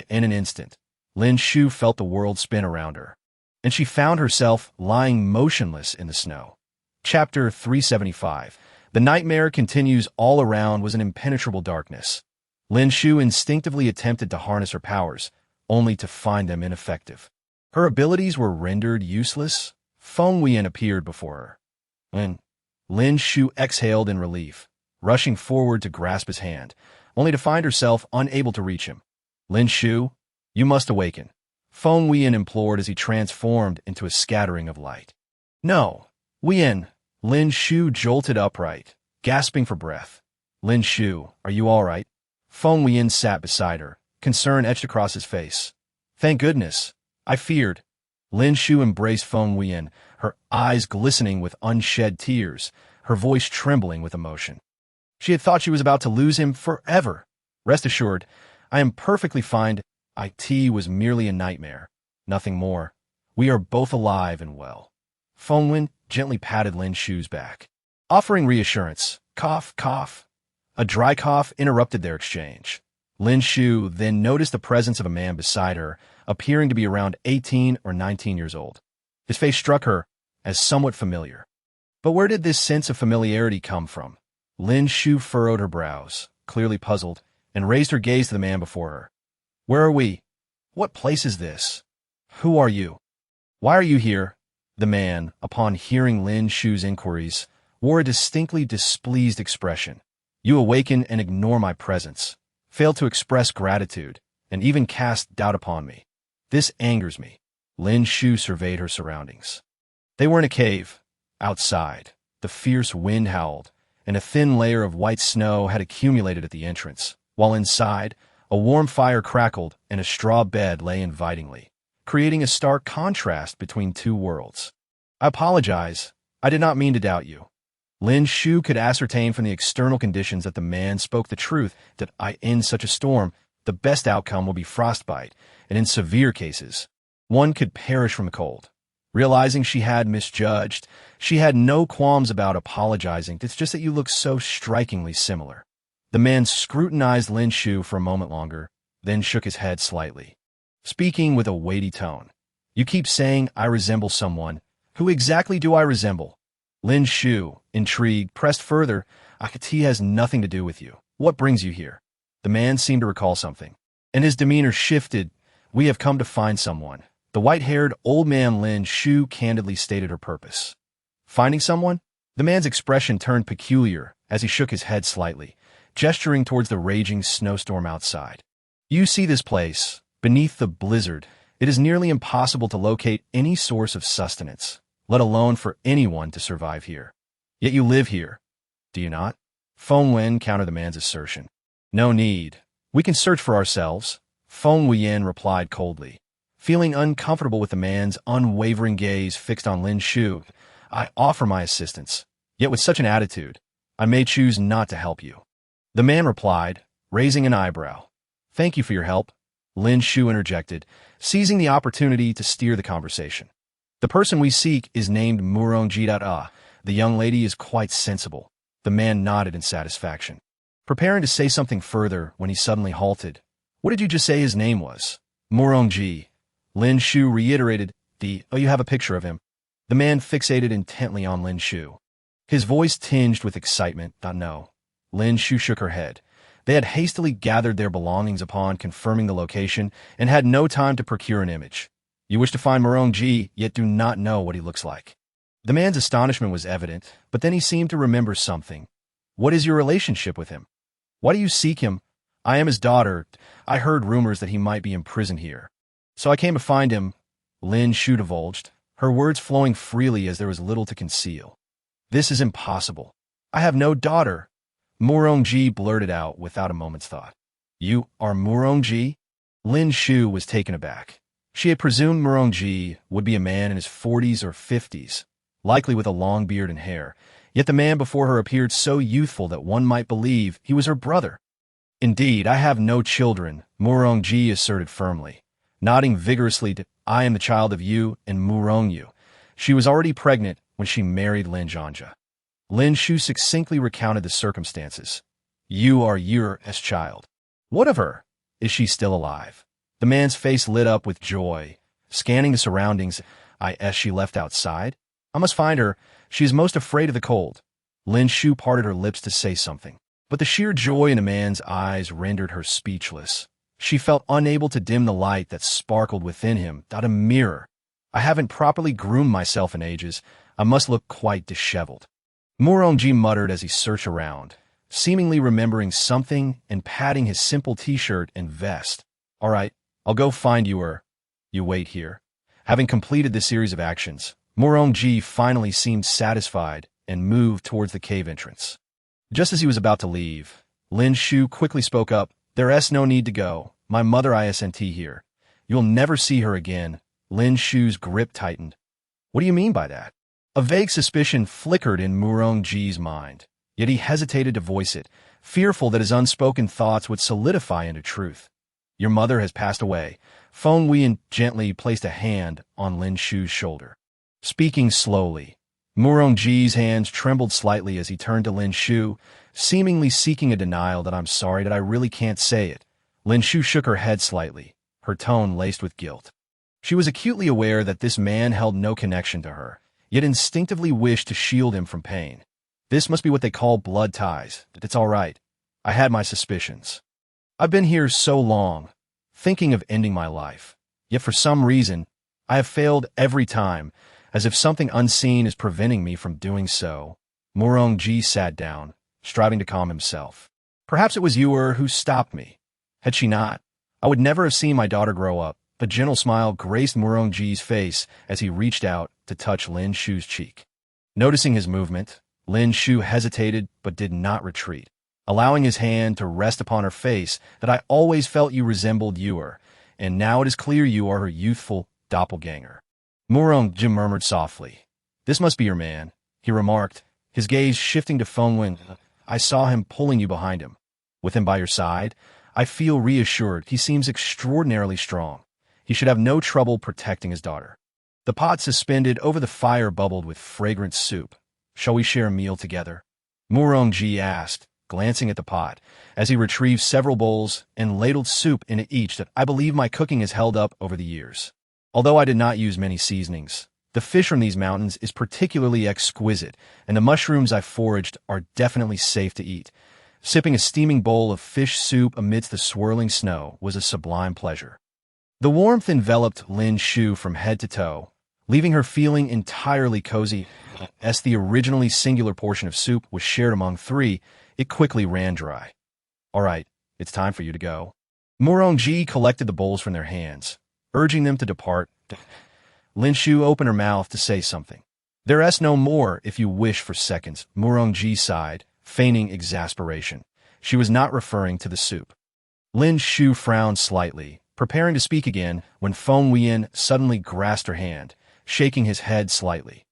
In an instant, Lin Shu felt the world spin around her, and she found herself lying motionless in the snow. Chapter 375. The nightmare continues. All around was an impenetrable darkness. Lin Shu instinctively attempted to harness her powers, only to find them ineffective. Her abilities were rendered useless. Feng Wuyan appeared before her. Lin Shu exhaled in relief, rushing forward to grasp his hand, only to find herself unable to reach him. Lin Shu, you must awaken, Feng Wuyan implored as he transformed into a scattering of light. No, Wuyan. Lin Shu jolted upright, gasping for breath. Lin Shu, are you all right? Feng Wuyan sat beside her, concern etched across his face. Thank goodness. I feared. Lin Shu embraced Feng Wuyan, her eyes glistening with unshed tears, her voice trembling with emotion. She had thought she was about to lose him forever. Rest assured, I am perfectly fine. It was merely a nightmare, nothing more. We are both alive and well. Feng Wuyan gently patted Lin Shu's back, offering reassurance. Cough, cough. A dry cough interrupted their exchange. Lin Shu then noticed the presence of a man beside her, appearing to be around 18 or 19 years old. His face struck her as somewhat familiar. But where did this sense of familiarity come from? Lin Shu furrowed her brows, clearly puzzled, and raised her gaze to the man before her. Where are we? What place is this? Who are you? Why are you here? The man, upon hearing Lin Shu's inquiries, wore a distinctly displeased expression. You awaken and ignore my presence, fail to express gratitude, and even cast doubt upon me. This angers me. Lin Shu surveyed her surroundings. They were in a cave. Outside, the fierce wind howled, and a thin layer of white snow had accumulated at the entrance, while inside, a warm fire crackled and a straw bed lay invitingly, creating a stark contrast between two worlds. I apologize. I did not mean to doubt you. Lin Shu could ascertain from the external conditions that the man spoke the truth, that in such a storm, the best outcome will be frostbite, and in severe cases, one could perish from the cold. Realizing she had misjudged, she had no qualms about apologizing. It's just that you look so strikingly similar. The man scrutinized Lin Shu for a moment longer, then shook his head slightly, speaking with a weighty tone. You keep saying I resemble someone. Who exactly do I resemble? Lin Shu, intrigued, pressed further. It has nothing to do with you. What brings you here? The man seemed to recall something, and his demeanor shifted. We have come to find someone. The white-haired old man Lin Shu candidly stated her purpose. Finding someone? The man's expression turned peculiar as he shook his head slightly, gesturing towards the raging snowstorm outside. You see this place. Beneath the blizzard, it is nearly impossible to locate any source of sustenance, let alone for anyone to survive here. Yet you live here, do you not? Feng Wuyan countered the man's assertion. No need. We can search for ourselves, Feng Wuyan replied coldly. Feeling uncomfortable with the man's unwavering gaze fixed on Lin Shu, I offer my assistance. Yet with such an attitude, I may choose not to help you. The man replied, raising an eyebrow. Thank you for your help, Lin Shu interjected, seizing the opportunity to steer the conversation. The person we seek is named Murongji. The young lady is quite sensible. The man nodded in satisfaction, preparing to say something further when he suddenly halted. What did you just say his name was? Murongji. Lin Shu reiterated. You have a picture of him. The man fixated intently on Lin Shu, his voice tinged with excitement. No. Lin Shu shook her head. They had hastily gathered their belongings upon confirming the location and had no time to procure an image. You wish to find Murongji, yet do not know what he looks like. The man's astonishment was evident, but then he seemed to remember something. What is your relationship with him? Why do you seek him? I am his daughter. I heard rumors that he might be imprisoned here. So I came to find him, Lin Shu divulged, her words flowing freely as there was little to conceal. This is impossible. I have no daughter. Murongji blurted out without a moment's thought. You are Murongji? Lin Shu was taken aback. She had presumed Murongji would be a man in his 40s or 50s, likely with a long beard and hair, yet the man before her appeared so youthful that one might believe he was her brother. Indeed, I have no children, Murongji asserted firmly, nodding vigorously to I am the child of Yu and Murongyu. She was already pregnant when she married Lin Zhanja. Lin Shu succinctly recounted the circumstances. You are Yu's child. What of her? Is she still alive? The man's face lit up with joy, scanning the surroundings. She left outside? I must find her. She is most afraid of the cold. Lin Shu parted her lips to say something, but the sheer joy in the man's eyes rendered her speechless. She felt unable to dim the light that sparkled within him. A mirror. I haven't properly groomed myself in ages. I must look quite disheveled. Murongji muttered as he searched around, seemingly remembering something and patting his simple t-shirt and vest. All right, I'll go find you. You wait here. Having completed this series of actions, Murongji finally seemed satisfied and moved towards the cave entrance. Just as he was about to leave, Lin Shu quickly spoke up. There's no need to go. My mother isn't here. You'll never see her again. Lin Shu's grip tightened. What do you mean by that? A vague suspicion flickered in Murongji's mind, yet he hesitated to voice it, fearful that his unspoken thoughts would solidify into truth. Your mother has passed away. Feng Wuyan gently placed a hand on Lin Shu's shoulder. Speaking slowly, Murongji's hands trembled slightly as he turned to Lin Shu, seemingly seeking a denial that I'm sorry that I really can't say it. Lin Shu shook her head slightly, her tone laced with guilt. She was acutely aware that this man held no connection to her, yet instinctively wished to shield him from pain. This must be what they call blood ties. It's all right. I had my suspicions. I've been here so long, thinking of ending my life, yet for some reason, I have failed every time, as if something unseen is preventing me from doing so. Murongji sat down, striving to calm himself. Perhaps it was you who stopped me. Had she not, I would never have seen my daughter grow up. A gentle smile graced Murongji's face as he reached out to touch Lin Shu's cheek. Noticing his movement, Lin Shu hesitated but did not retreat, allowing his hand to rest upon her face. That I always felt you resembled Yu, and now it is clear you are her youthful doppelganger. Murongji murmured softly. This must be your man, he remarked, his gaze shifting to Feng Wuyan. I saw him pulling you behind him. With him by your side, I feel reassured. He seems extraordinarily strong. He should have no trouble protecting his daughter. The pot suspended over the fire bubbled with fragrant soup. Shall we share a meal together? Murongji asked, glancing at the pot, as he retrieved several bowls and ladled soup into each. That I believe my cooking has held up over the years. Although I did not use many seasonings, the fish from these mountains is particularly exquisite, and the mushrooms I foraged are definitely safe to eat. Sipping a steaming bowl of fish soup amidst the swirling snow was a sublime pleasure. The warmth enveloped Lin Shu from head to toe, leaving her feeling entirely cozy. As the originally singular portion of soup was shared among three, it quickly ran dry. All right, it's time for you to go. Murongji collected the bowls from their hands, urging them to depart. Lin Shu opened her mouth to say something. There's no more if you wish for seconds, Murongji sighed, feigning exasperation. She was not referring to the soup. Lin Shu frowned slightly, preparing to speak again, when Feng Wuyan suddenly grasped her hand, shaking his head slightly.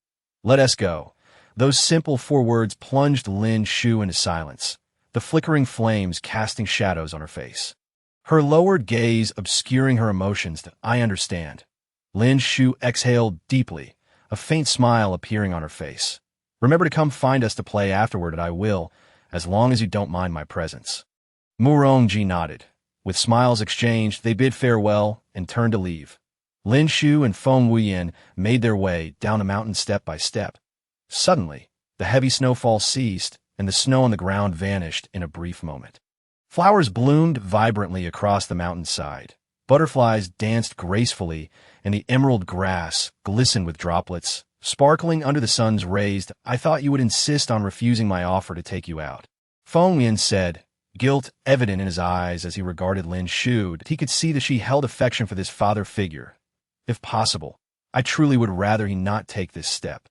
Let us go. Those simple 4 words plunged Lin Shu into silence, the flickering flames casting shadows on her face. Her lowered gaze obscuring her emotions. I understand. Lin Shu exhaled deeply, a faint smile appearing on her face. Remember to come find us to play afterward, and I will, as long as you don't mind my presence. Murongji nodded. With smiles exchanged, they bid farewell and turned to leave. Lin Shu and Feng Wuyan made their way down the mountain step by step. Suddenly, the heavy snowfall ceased, and the snow on the ground vanished in a brief moment. Flowers bloomed vibrantly across the mountainside. Butterflies danced gracefully, and the emerald grass glistened with droplets, sparkling under the sun's rays. I thought you would insist on refusing my offer to take you out. Feng Wuyan said, guilt evident in his eyes as he regarded Lin Shu. He could see that she held affection for this father figure. If possible, I truly would rather he not take this step.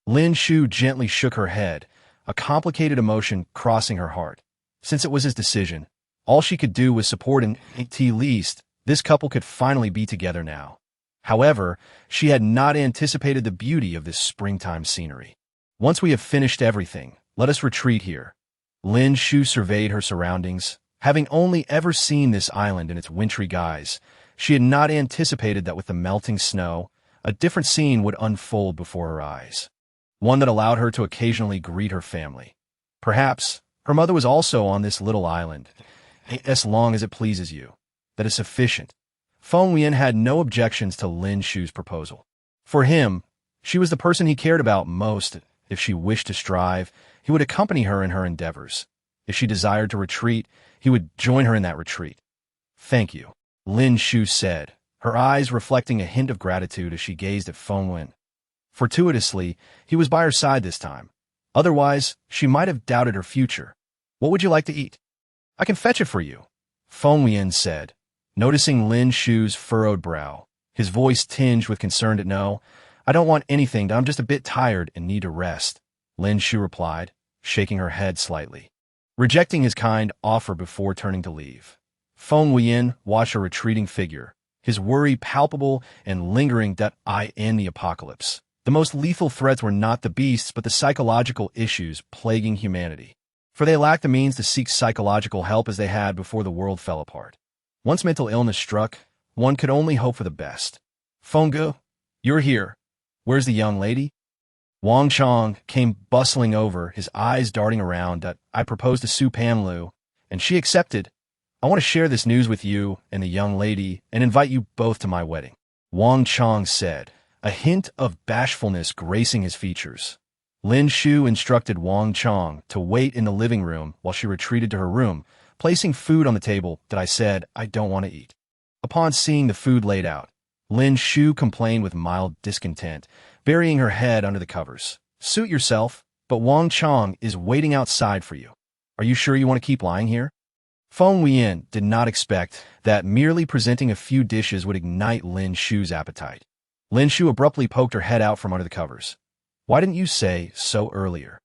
Lin Shu gently shook her head, a complicated emotion crossing her heart. Since it was his decision, all she could do was support and at least this couple could finally be together now. However, she had not anticipated the beauty of this springtime scenery. Once we have finished everything, let us retreat here. Lin Shu surveyed her surroundings. Having only ever seen this island in its wintry guise, she had not anticipated that with the melting snow, a different scene would unfold before her eyes. One that allowed her to occasionally greet her family. Perhaps her mother was also on this little island. As long as it pleases you, that is sufficient. Feng Wuyan had no objections to Lin Shu's proposal. For him, she was the person he cared about most. If she wished to strive, he would accompany her in her endeavors. If she desired to retreat, he would join her in that retreat. Thank you, Lin Shu said, her eyes reflecting a hint of gratitude as she gazed at Feng Wuyan. Fortuitously, he was by her side this time. Otherwise, she might have doubted her future. What would you like to eat? I can fetch it for you, Feng Wuyan said, noticing Lin Shu's furrowed brow. His voice tinged with concern. No, I don't want anything. I'm just a bit tired and need to rest, Lin Shu replied, shaking her head slightly, rejecting his kind offer before turning to leave. Feng Wuyan watched her retreating figure, his worry palpable and lingering. In the apocalypse, the most lethal threats were not the beasts but the psychological issues plaguing humanity. For they lacked the means to seek psychological help as they had before the world fell apart. Once mental illness struck, one could only hope for the best. Fenggu, you're here. Where's the young lady? Wang Chong came bustling over, his eyes darting around. I proposed to Su Panlu, and she accepted. I want to share this news with you and the young lady and invite you both to my wedding, Wang Chong said, a hint of bashfulness gracing his features. Lin Shu instructed Wang Chong to wait in the living room while she retreated to her room, placing food on the table that I said I don't want to eat. Upon seeing the food laid out, Lin Shu complained with mild discontent, burying her head under the covers. Suit yourself, but Wang Chong is waiting outside for you. Are you sure you want to keep lying here? Feng Wuyan did not expect that merely presenting a few dishes would ignite Lin Shu's appetite. Lin Shu abruptly poked her head out from under the covers. Why didn't you say so earlier?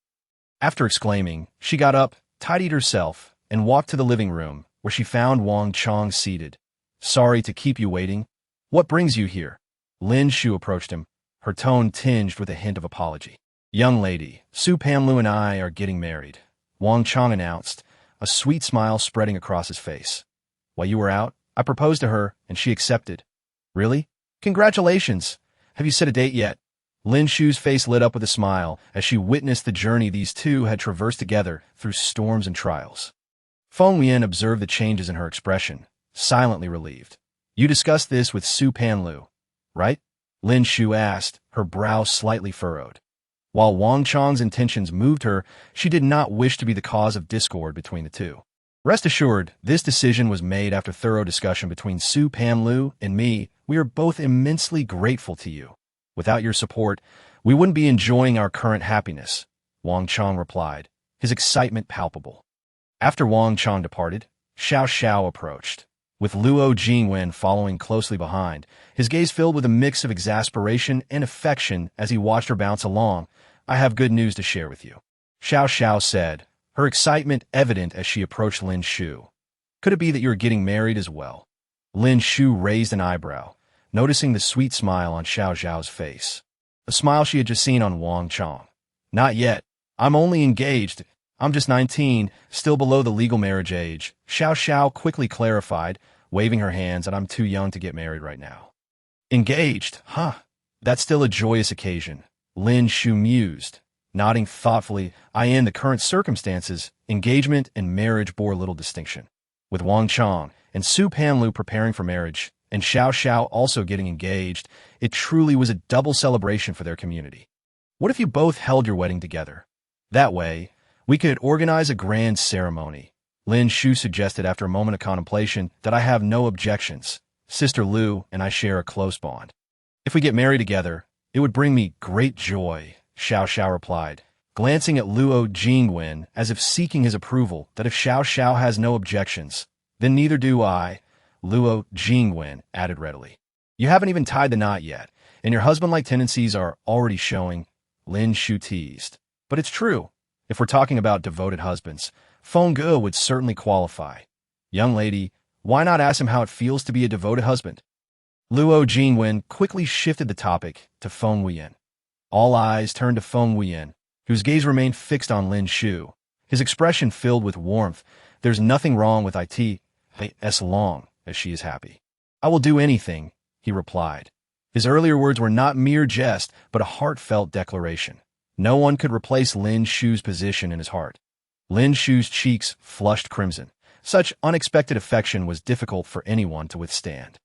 After exclaiming, she got up, tidied herself, and walked to the living room, where she found Wang Chong seated. Sorry to keep you waiting. What brings you here? Lin Shu approached him, her tone tinged with a hint of apology. Young lady, Su Panlu and I are getting married, Wang Chong announced, a sweet smile spreading across his face. While you were out, I proposed to her, and she accepted. Really? Congratulations. Have you set a date yet? Lin Shu's face lit up with a smile as she witnessed the journey these two had traversed together through storms and trials. Feng Wuyan observed the changes in her expression, silently relieved. You discussed this with Su Panlu, right? Lin Shu asked, her brow slightly furrowed. While Wang Chong's intentions moved her, she did not wish to be the cause of discord between the two. Rest assured, this decision was made after thorough discussion between Su Panlu and me. We are both immensely grateful to you. Without your support, we wouldn't be enjoying our current happiness, Wang Chong replied, his excitement palpable. After Wang Chong departed, Xiao Xiao approached, with Luo Jingwen following closely behind, his gaze filled with a mix of exasperation and affection as he watched her bounce along. I have good news to share with you, Xiao Xiao said, her excitement evident as she approached Lin Shu. Could it be that you are getting married as well? Lin Shu raised an eyebrow, noticing the sweet smile on Xiao Xiao's face. A smile she had just seen on Wang Chong. Not yet. I'm only engaged. I'm just 19, still below the legal marriage age, Xiao Xiao quickly clarified, waving her hands, and I'm too young to get married right now. Engaged, huh? That's still a joyous occasion, Lin Shu mused, nodding thoughtfully. In the current circumstances, engagement and marriage bore little distinction. With Wang Chong and Su Panlu preparing for marriage, and Xiao Xiao also getting engaged, it truly was a double celebration for their community. What if you both held your wedding together? That way, we could organize a grand ceremony, Lin Shu suggested after a moment of contemplation. That I have no objections. Sister Lu and I share a close bond. If we get married together, it would bring me great joy, Xiao Xiao replied, glancing at Luo Jingwen as if seeking his approval. That if Xiao Xiao has no objections, then neither do I, Luo Jingwen added readily. You haven't even tied the knot yet, and your husband-like tendencies are already showing, Lin Shu teased. But it's true. If we're talking about devoted husbands, Feng Ge would certainly qualify. Young lady, why not ask him how it feels to be a devoted husband? Luo Jingwen quickly shifted the topic to Feng Wuyan. All eyes turned to Feng Wuyan, whose gaze remained fixed on Lin Shu, his expression filled with warmth. There's nothing wrong with it as long as she is happy. I will do anything, he replied. His earlier words were not mere jest, but a heartfelt declaration. No one could replace Lin Shu's position in his heart. Lin Shu's cheeks flushed crimson. Such unexpected affection was difficult for anyone to withstand.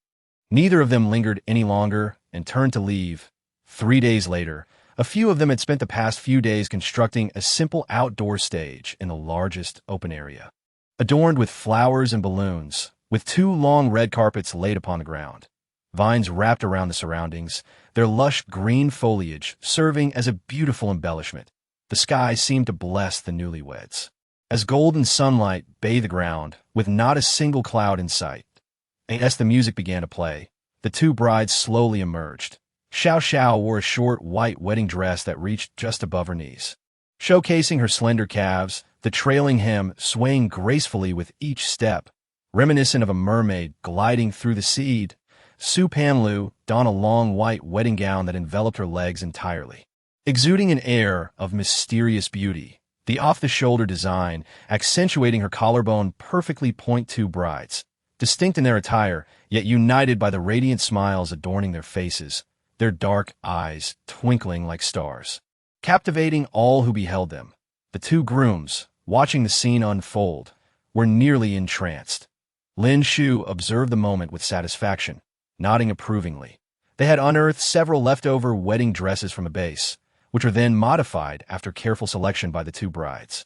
Neither of them lingered any longer and turned to leave. 3 days later, a few of them had spent the past few days constructing a simple outdoor stage in the largest open area, adorned with flowers and balloons, with 2 long red carpets laid upon the ground. Vines wrapped around the surroundings, their lush green foliage serving as a beautiful embellishment. The sky seemed to bless the newlyweds, as golden sunlight bathed the ground, with not a single cloud in sight. As the music began to play, the 2 brides slowly emerged. Xiao Xiao wore a short white wedding dress that reached just above her knees, showcasing her slender calves, the trailing hem swaying gracefully with each step, reminiscent of a mermaid gliding through the sea. Su Panlu donned a long white wedding gown that enveloped her legs entirely, exuding an air of mysterious beauty. The off-the-shoulder design accentuating her collarbone perfectly. 2 brides, distinct in their attire, yet united by the radiant smiles adorning their faces, their dark eyes twinkling like stars, captivating all who beheld them. The 2 grooms, watching the scene unfold, were nearly entranced. Lin Shu observed the moment with satisfaction, nodding approvingly. They had unearthed several leftover wedding dresses from a base, which were then modified after careful selection by the 2 brides,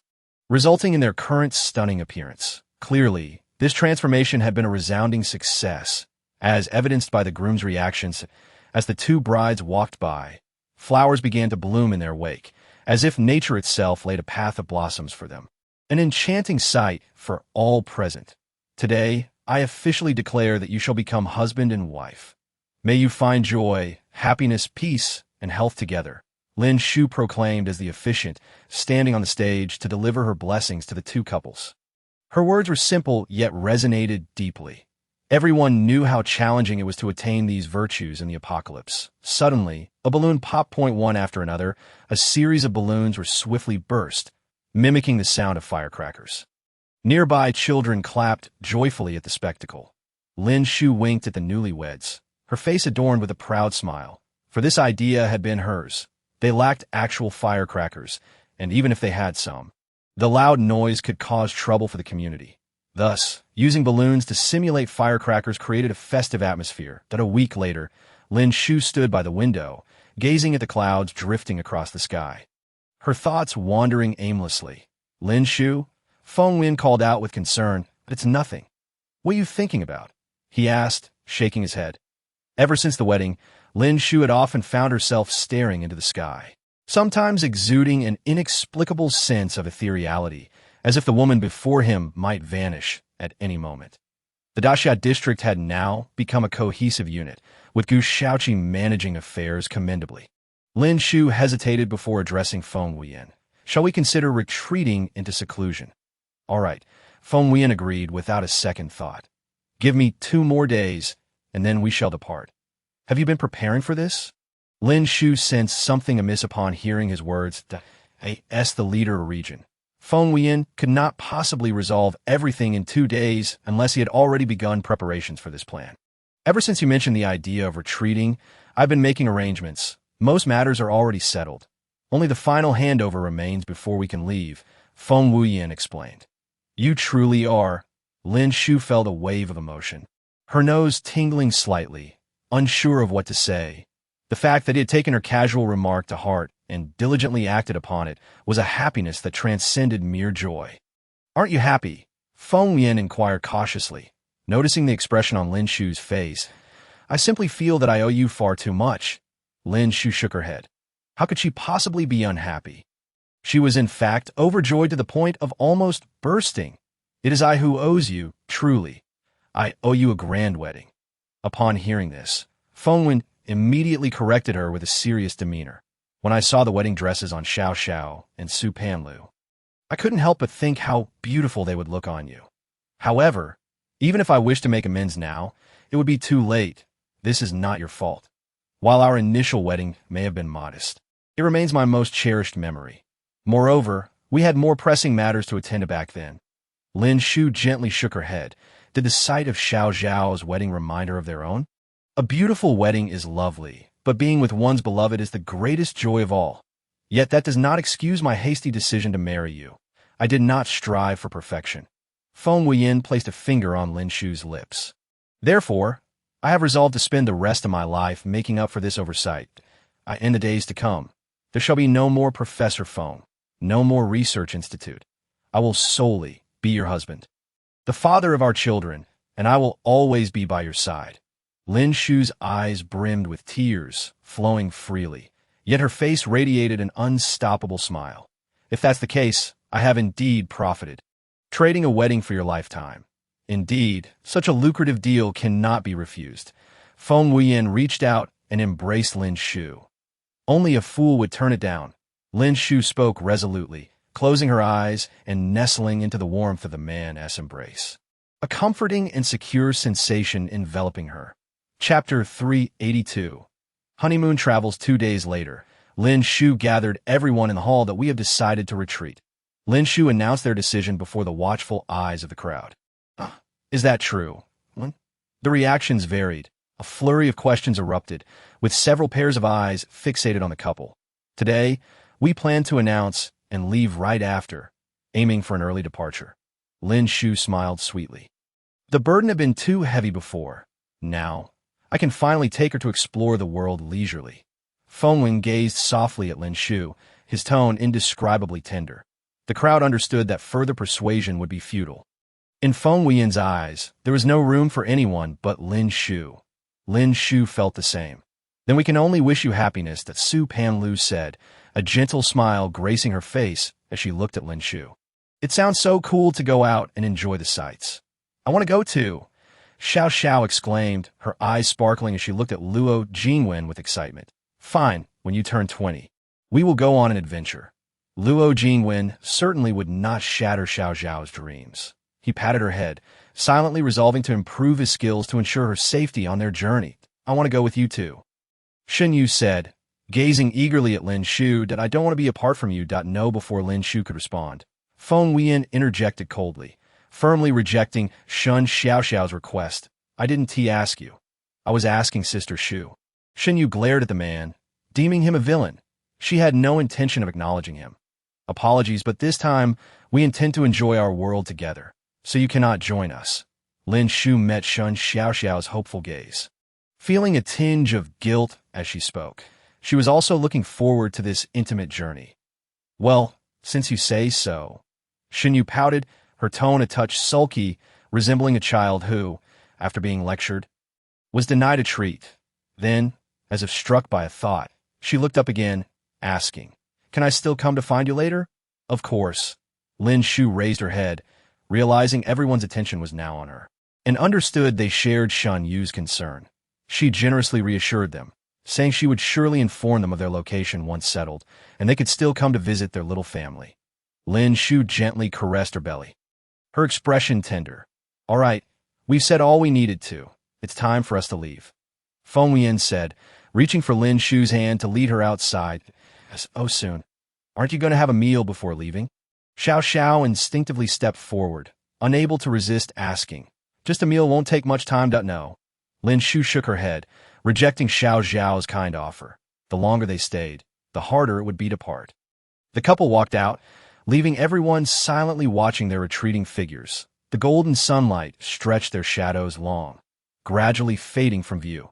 resulting in their current stunning appearance. Clearly, this transformation had been a resounding success, as evidenced by the groom's reactions as the 2 brides walked by. Flowers began to bloom in their wake, as if nature itself laid a path of blossoms for them. An enchanting sight for all present. Today, I officially declare that you shall become husband and wife. May you find joy, happiness, peace, and health together, Lin Shu proclaimed as the officiant, standing on the stage to deliver her blessings to the 2 couples. Her words were simple, yet resonated deeply. Everyone knew how challenging it was to attain these virtues in the apocalypse. Suddenly, a balloon popped. One after another, a series of balloons were swiftly burst, mimicking the sound of firecrackers. Nearby children clapped joyfully at the spectacle. Lin Shu winked at the newlyweds, her face adorned with a proud smile, for this idea had been hers. They lacked actual firecrackers, and even if they had some, the loud noise could cause trouble for the community. Thus, using balloons to simulate firecrackers created a festive atmosphere that a week later, Lin Shu stood by the window, gazing at the clouds drifting across the sky, her thoughts wandering aimlessly. Lin Shu? Feng Wuyan called out with concern. It's nothing. What are you thinking about? He asked, shaking his head. Ever since the wedding, Lin Shu had often found herself staring into the sky, sometimes exuding an inexplicable sense of ethereality, as if the woman before him might vanish at any moment. The Daxia district had now become a cohesive unit, with Gu Shaoqi managing affairs commendably. Lin Shu hesitated before addressing Feng Wuyan. Shall we consider retreating into seclusion? All right, Feng Wuyan agreed without a second thought. Give me 2 more days, and then we shall depart. Have you been preparing for this? Lin Shu sensed something amiss upon hearing his words. As the leader of a region, Feng Wuyan could not possibly resolve everything in 2 days unless he had already begun preparations for this plan. Ever since you mentioned the idea of retreating, I've been making arrangements. Most matters are already settled. Only the final handover remains before we can leave, Feng Wuyan explained. You truly are. Lin Shu felt a wave of emotion, her nose tingling slightly, unsure of what to say. The fact that he had taken her casual remark to heart and diligently acted upon it was a happiness that transcended mere joy. Aren't you happy? Feng Wuyan inquired cautiously, noticing the expression on Lin Shu's face. I simply feel that I owe you far too much. Lin Shu shook her head. How could she possibly be unhappy? She was in fact overjoyed to the point of almost bursting. It is I who owes you, truly. I owe you a grand wedding. Upon hearing this, Feng Wuyan immediately corrected her with a serious demeanor. When I saw the wedding dresses on Xiao Xiao and Su Panlu, I couldn't help but think how beautiful they would look on you. However, even if I wished to make amends now, it would be too late. This is not your fault. While our initial wedding may have been modest, it remains my most cherished memory. Moreover, we had more pressing matters to attend to back then. Lin Shu gently shook her head. Did the sight of Xiao Zhao's wedding remind her of their own? A beautiful wedding is lovely, but being with one's beloved is the greatest joy of all. Yet that does not excuse my hasty decision to marry you. I did not strive for perfection. Feng Wuyan placed a finger on Lin Shu's lips. Therefore, I have resolved to spend the rest of my life making up for this oversight. In the days to come, there shall be no more Professor Feng, no more research institute. I will solely be your husband, the father of our children, and I will always be by your side. Lin Shu's eyes brimmed with tears, flowing freely, yet her face radiated an unstoppable smile. If that's the case, I have indeed profited. Trading a wedding for your lifetime. Indeed, such a lucrative deal cannot be refused. Feng Wuyan reached out and embraced Lin Shu. Only a fool would turn it down. Lin Shu spoke resolutely, closing her eyes and nestling into the warmth of the man's embrace. A comforting and secure sensation enveloping her. Chapter 382. Honeymoon travels 2 days later. Lin Shu gathered everyone in the hall that we have decided to retreat. Lin Shu announced their decision before the watchful eyes of the crowd. Is that true? The reactions varied. A flurry of questions erupted, with several pairs of eyes fixated on the couple. Today, we plan to announce and leave right after, aiming for an early departure. Lin Shu smiled sweetly. The burden had been too heavy before. Now, I can finally take her to explore the world leisurely. Feng Wuyan gazed softly at Lin Shu, his tone indescribably tender. The crowd understood that further persuasion would be futile. In Feng Wuyan's eyes, there was no room for anyone but Lin Shu. Lin Shu felt the same. Then we can only wish you happiness, that Su Panlu said, a gentle smile gracing her face as she looked at Lin Shu. It sounds so cool to go out and enjoy the sights. I want to go too. Xiao Xiao exclaimed, her eyes sparkling as she looked at Luo Jingwen with excitement. Fine, when you turn 20. We will go on an adventure. Luo Jingwen certainly would not shatter Xiao Zhao's dreams. He patted her head, silently resolving to improve his skills to ensure her safety on their journey. I want to go with you too. Shen Yu said, gazing eagerly at Lin Shu, that I don't want to be apart from you. No, before Lin Shu could respond. Feng Wuyan interjected coldly, firmly rejecting Shun Xiaoxiao's request. I didn't ask you. I was asking Sister Shu. Shen Yu glared at the man, deeming him a villain. She had no intention of acknowledging him. Apologies, but this time we intend to enjoy our world together, so you cannot join us. Lin Shu met Shun Xiaoxiao's hopeful gaze. Feeling a tinge of guilt as she spoke, she was also looking forward to this intimate journey. Well, since you say so. Shen Yu pouted, her tone a touch sulky, resembling a child who, after being lectured, was denied a treat. Then, as if struck by a thought, she looked up again, asking, Can I still come to find you later? Of course. Lin Shu raised her head, realizing everyone's attention was now on her, and understood they shared Shan Yu's concern. She generously reassured them, saying she would surely inform them of their location once settled, and they could still come to visit their little family. Lin Shu gently caressed her belly, her expression tender. All right, we've said all we needed to. It's time for us to leave. Feng Wuyan said, reaching for Lin Shu's hand to lead her outside. Oh, soon. Aren't you going to have a meal before leaving? Xiao Xiao instinctively stepped forward, unable to resist asking. Just a meal won't take much time. No. Lin Shu shook her head, rejecting Xiao Zhao's kind offer. The longer they stayed, the harder it would be to part. The couple walked out, leaving everyone silently watching their retreating figures. The golden sunlight stretched their shadows long, gradually fading from view.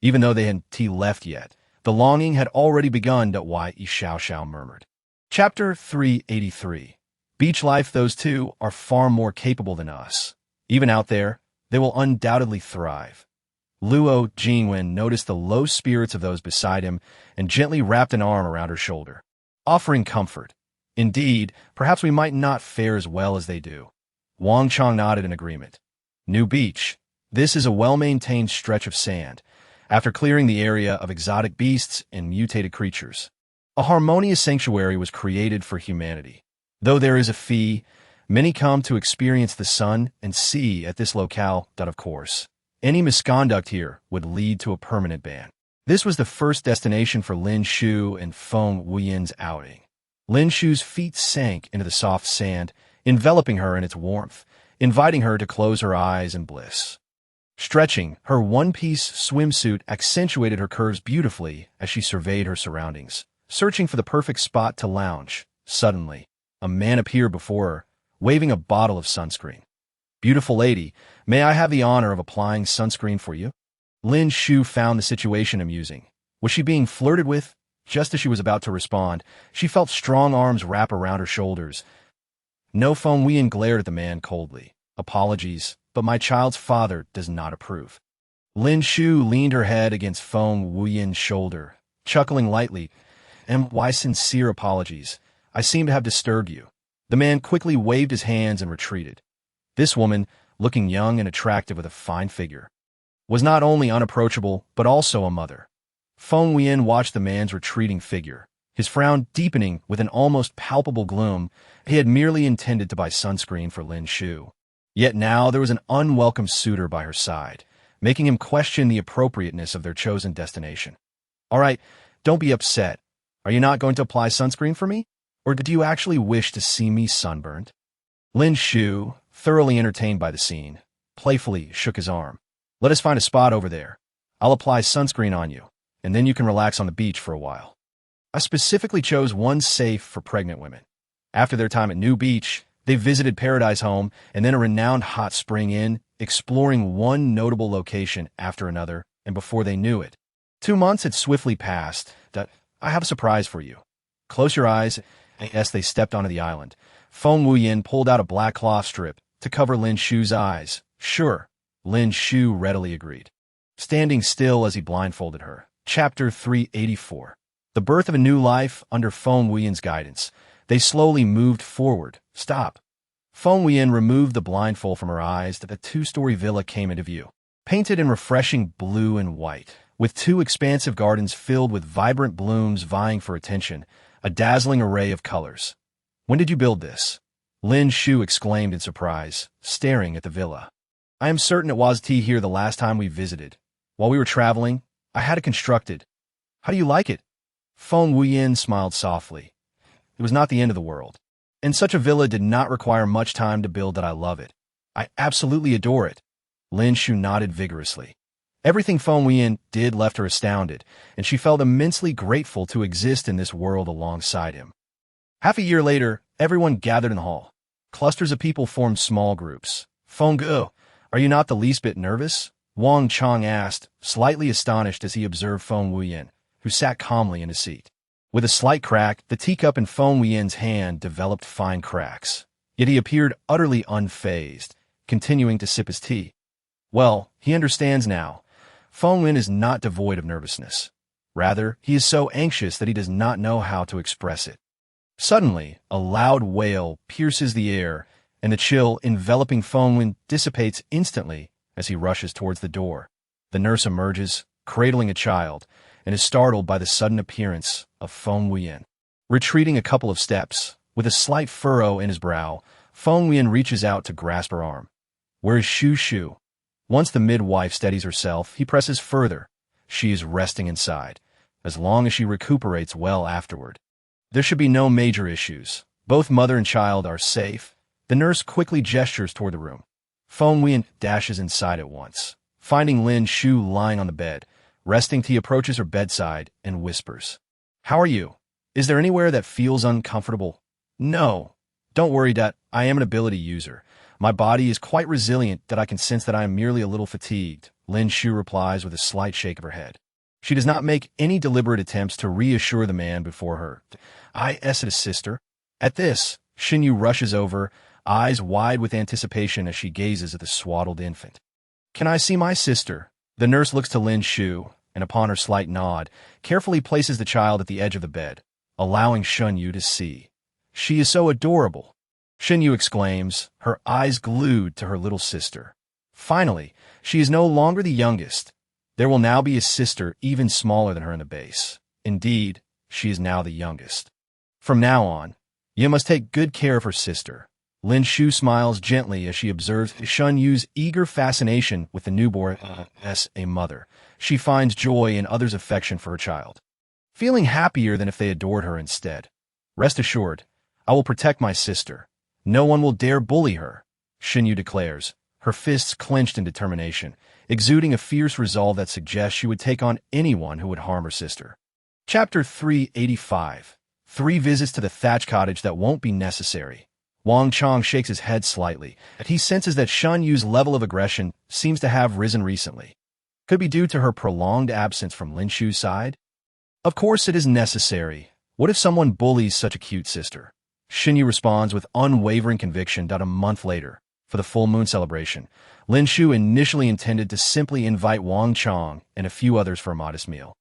Even though they hadn't left yet, the longing had already begun. Why? Xiao Xiao murmured. Chapter 383. Beach life. Those two are far more capable than us. Even out there, they will undoubtedly thrive. Luo Jingwen noticed the low spirits of those beside him and gently wrapped an arm around her shoulder, offering comfort. Indeed, perhaps we might not fare as well as they do. Wang Chong nodded in agreement. New beach. This is a well-maintained stretch of sand, after clearing the area of exotic beasts and mutated creatures. A harmonious sanctuary was created for humanity. Though there is a fee, many come to experience the sun and sea at this locale that, of course, any misconduct here would lead to a permanent ban. This was the first destination for Lin Shu and Feng Wuyan's outing. Lin Shu's feet sank into the soft sand, enveloping her in its warmth, inviting her to close her eyes in bliss. Stretching, her one-piece swimsuit accentuated her curves beautifully as she surveyed her surroundings, searching for the perfect spot to lounge. Suddenly, a man appeared before her, waving a bottle of sunscreen. "Beautiful lady, may I have the honor of applying sunscreen for you?" Lin Shu found the situation amusing. Was she being flirted with? Just as she was about to respond, she felt strong arms wrap around her shoulders. No. Feng Wuyan glared at the man coldly. "Apologies, but my child's father does not approve." Lin Shu leaned her head against Feng Wuyan's shoulder, chuckling lightly. "And why sincere apologies? I seem to have disturbed you." The man quickly waved his hands and retreated. This woman, looking young and attractive with a fine figure, was not only unapproachable, but also a mother. Feng Wuyan watched the man's retreating figure, his frown deepening with an almost palpable gloom. He had merely intended to buy sunscreen for Lin Shu. Yet now there was an unwelcome suitor by her side, making him question the appropriateness of their chosen destination. "All right, don't be upset. Are you not going to apply sunscreen for me? Or do you actually wish to see me sunburned?" Lin Shu, thoroughly entertained by the scene, playfully shook his arm. "Let us find a spot over there. I'll apply sunscreen on you, and then you can relax on the beach for a while." I specifically chose one safe for pregnant women. After their time at New Beach, they visited Paradise Home and then a renowned hot spring inn, exploring one notable location after another, and before they knew it, 2 months had swiftly passed. "I have a surprise for you. Close your eyes." As they stepped onto the island, Feng Wuyan pulled out a black cloth strip to cover Lin Shu's eyes. "Sure," Lin Shu readily agreed, standing still as he blindfolded her. Chapter 384. The birth of a new life under Feng Wuyan's guidance. They slowly moved forward. "Stop." Feng Wuyan removed the blindfold from her eyes that the 2-story villa came into view, painted in refreshing blue and white, with 2 expansive gardens filled with vibrant blooms vying for attention, a dazzling array of colors. "When did you build this?" Lin Shu exclaimed in surprise, staring at the villa. "I am certain it was here the last time we visited. While we were traveling, I had it constructed. How do you like it?" Feng Wuyan smiled softly. "It was not the end of the world. And such a villa did not require much time to build that I love it. I absolutely adore it." Lin Shu nodded vigorously. Everything Feng Wuyan did left her astounded, and she felt immensely grateful to exist in this world alongside him. Half a year later, everyone gathered in the hall. Clusters of people formed small groups. "Feng Gu, are you not the least bit nervous?" Wang Chong asked, slightly astonished as he observed Feng Wuyan, who sat calmly in his seat. With a slight crack, the teacup in Feng Wuyan's hand developed fine cracks. Yet he appeared utterly unfazed, continuing to sip his tea. Well, he understands now. Feng Wuyan is not devoid of nervousness. Rather, he is so anxious that he does not know how to express it. Suddenly, a loud wail pierces the air, and the chill enveloping Feng Wuyan dissipates instantly as he rushes towards the door. The nurse emerges, cradling a child, and is startled by the sudden appearance of Feng Wuyan. Retreating a couple of steps, with a slight furrow in his brow, Feng Wuyan reaches out to grasp her arm. "Where is Shu Shu?" Once the midwife steadies herself, he presses further. She is resting inside, as long as she recuperates well afterward. There should be no major issues. Both mother and child are safe. The nurse quickly gestures toward the room. Feng Wuyan dashes inside at once. Finding Lin Shu lying on the bed, resting, he approaches her bedside and whispers, "How are you? Is there anywhere that feels uncomfortable?" "No. Don't worry, Dad. I am an ability user. My body is quite resilient that I can sense that I am merely a little fatigued," Lin Shu replies with a slight shake of her head. She does not make any deliberate attempts to reassure the man before her. "I said a sister." At this, Xinyu rushes over, eyes wide with anticipation as she gazes at the swaddled infant. "Can I see my sister?" The nurse looks to Lin Shu, and upon her slight nod, carefully places the child at the edge of the bed, allowing Xinyu to see. "She is so adorable," Xinyu exclaims, her eyes glued to her little sister. Finally, she is no longer the youngest. There will now be a sister even smaller than her in the base. Indeed, she is now the youngest. From now on, You must take good care of her sister. Lin Shu smiles gently as she observes Shun Yu's eager fascination with the newborn as a mother. She finds joy in others' affection for her child, feeling happier than if they adored her instead. Rest assured, I will protect my sister. No one will dare bully her, Shin Yu declares, her fists clenched in determination, exuding a fierce resolve that suggests she would take on anyone who would harm her sister. Chapter 385. 3 visits to the thatch cottage that won't be necessary. Wang Chong shakes his head slightly. He senses that Shan Yu's level of aggression seems to have risen recently. Could be due to her prolonged absence from Lin Shu's side? Of course it is necessary. What if someone bullies such a cute sister? Shin Yu responds with unwavering conviction that a month later, for the full moon celebration, Lin Shu initially intended to simply invite Wang Chong and a few others for a modest meal,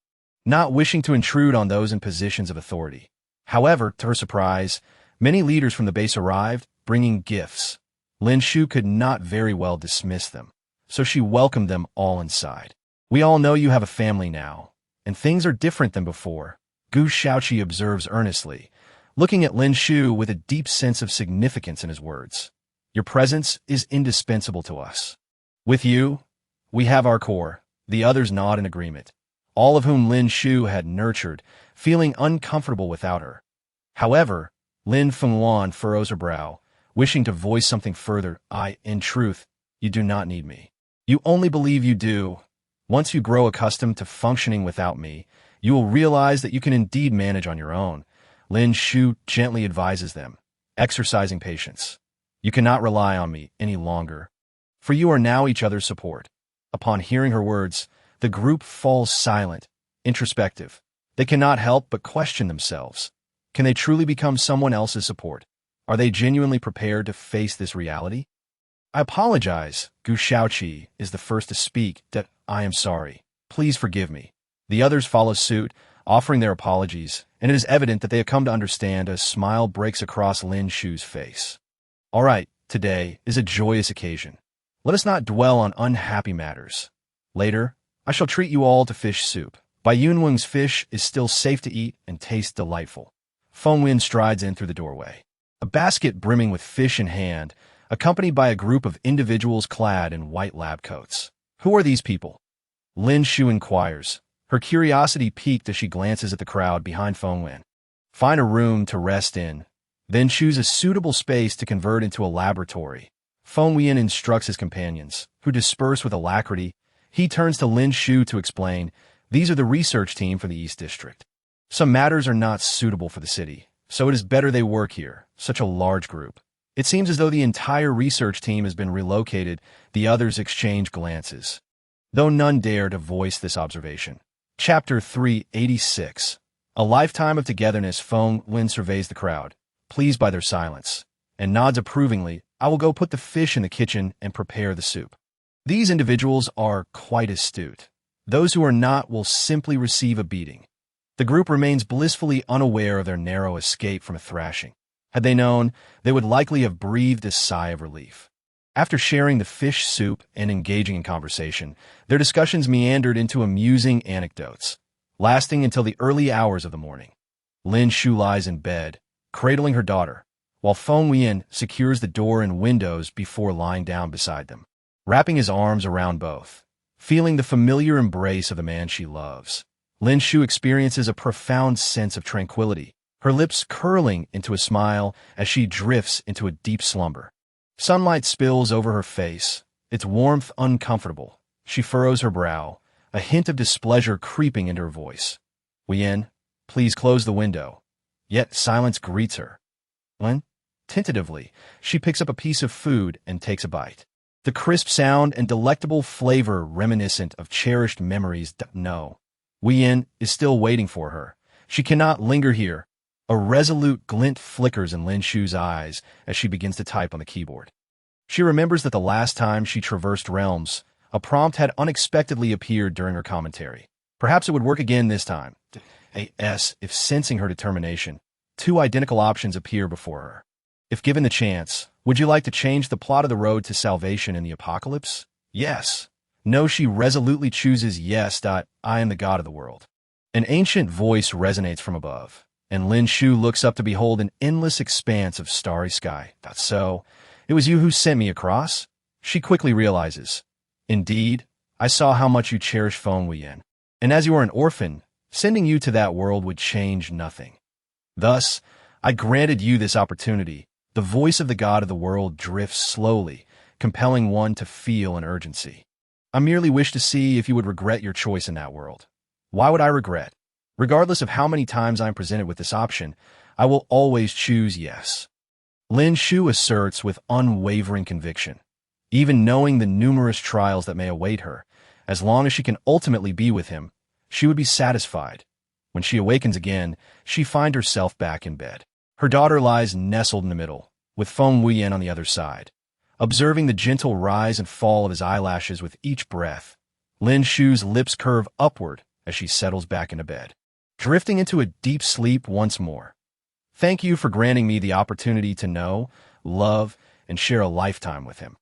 not wishing to intrude on those in positions of authority. However, to her surprise, many leaders from the base arrived, bringing gifts. Lin Shu could not very well dismiss them, so she welcomed them all inside. We all know you have a family now, and things are different than before, Gu Shaoqi observes earnestly, looking at Lin Shu with a deep sense of significance in his words. Your presence is indispensable to us. With you, we have our core, the others nod in agreement, all of whom Lin Shu had nurtured, feeling uncomfortable without her. However, Lin Feng Wuyan furrows her brow, wishing to voice something further. In truth, you do not need me. You only believe you do. Once you grow accustomed to functioning without me, you will realize that you can indeed manage on your own. Lin Shu gently advises them, exercising patience. You cannot rely on me any longer, for you are now each other's support. Upon hearing her words, the group falls silent, introspective. They cannot help but question themselves. Can they truly become someone else's support? Are they genuinely prepared to face this reality? I apologize, Gu Shaoqi is the first to speak. I am sorry. Please forgive me. The others follow suit, offering their apologies, and it is evident that they have come to understand. A smile breaks across Lin Shu's face. All right, today is a joyous occasion. Let us not dwell on unhappy matters. Later, I shall treat you all to fish soup. Bai Yunweng's fish is still safe to eat and tastes delightful. Feng Wuyan strides in through the doorway, a basket brimming with fish in hand, accompanied by a group of individuals clad in white lab coats. Who are these people? Lin Shu inquires, her curiosity piqued as she glances at the crowd behind Feng Wuyan. Find a room to rest in, then choose a suitable space to convert into a laboratory. Feng Wuyan instructs his companions, who disperse with alacrity. He turns to Lin Shu to explain, these are the research team for the East District. Some matters are not suitable for the city, so it is better they work here, such a large group. It seems as though the entire research team has been relocated. The others exchange glances, though none dare to voice this observation. Chapter 386. A lifetime of togetherness. Feng Wuyan surveys the crowd, pleased by their silence, and nods approvingly. I will go put the fish in the kitchen and prepare the soup. These individuals are quite astute. Those who are not will simply receive a beating. The group remains blissfully unaware of their narrow escape from a thrashing. Had they known, they would likely have breathed a sigh of relief. After sharing the fish soup and engaging in conversation, their discussions meandered into amusing anecdotes, lasting until the early hours of the morning. Lin Shu lies in bed, cradling her daughter, while Feng Wuyan secures the door and windows before lying down beside them, wrapping his arms around both, feeling the familiar embrace of the man she loves. Lin Shu experiences a profound sense of tranquility, her lips curling into a smile as she drifts into a deep slumber. Sunlight spills over her face, its warmth uncomfortable. She furrows her brow, a hint of displeasure creeping into her voice. Wuyan, please close the window. Yet silence greets her. Lin? Tentatively, she picks up a piece of food and takes a bite. The crisp sound and delectable flavor reminiscent of cherished memories. No. Wuyan is still waiting for her. She cannot linger here. A resolute glint flickers in Lin Shu's eyes as she begins to type on the keyboard. She remembers that the last time she traversed realms, a prompt had unexpectedly appeared during her commentary. Perhaps it would work again this time. If sensing her determination, 2 identical options appear before her. If given the chance, would you like to change the plot of the road to salvation in the apocalypse? Yes. No, she resolutely chooses yes. I am the god of the world. An ancient voice resonates from above, and Lin Shu looks up to behold an endless expanse of starry sky. That's so. It was you who sent me across? She quickly realizes. Indeed, I saw how much you cherish Feng Wuyan, and as you are an orphan, sending you to that world would change nothing. Thus, I granted you this opportunity. The voice of the god of the world drifts slowly, compelling one to feel an urgency. I merely wish to see if you would regret your choice in that world. Why would I regret? Regardless of how many times I am presented with this option, I will always choose yes. Lin Shu asserts with unwavering conviction. Even knowing the numerous trials that may await her, as long as she can ultimately be with him, she would be satisfied. When she awakens again, she finds herself back in bed. Her daughter lies nestled in the middle, with Feng Wuyan on the other side. Observing the gentle rise and fall of his eyelashes with each breath, Lin Shu's lips curve upward as she settles back into bed, drifting into a deep sleep once more. Thank you for granting me the opportunity to know, love, and share a lifetime with him.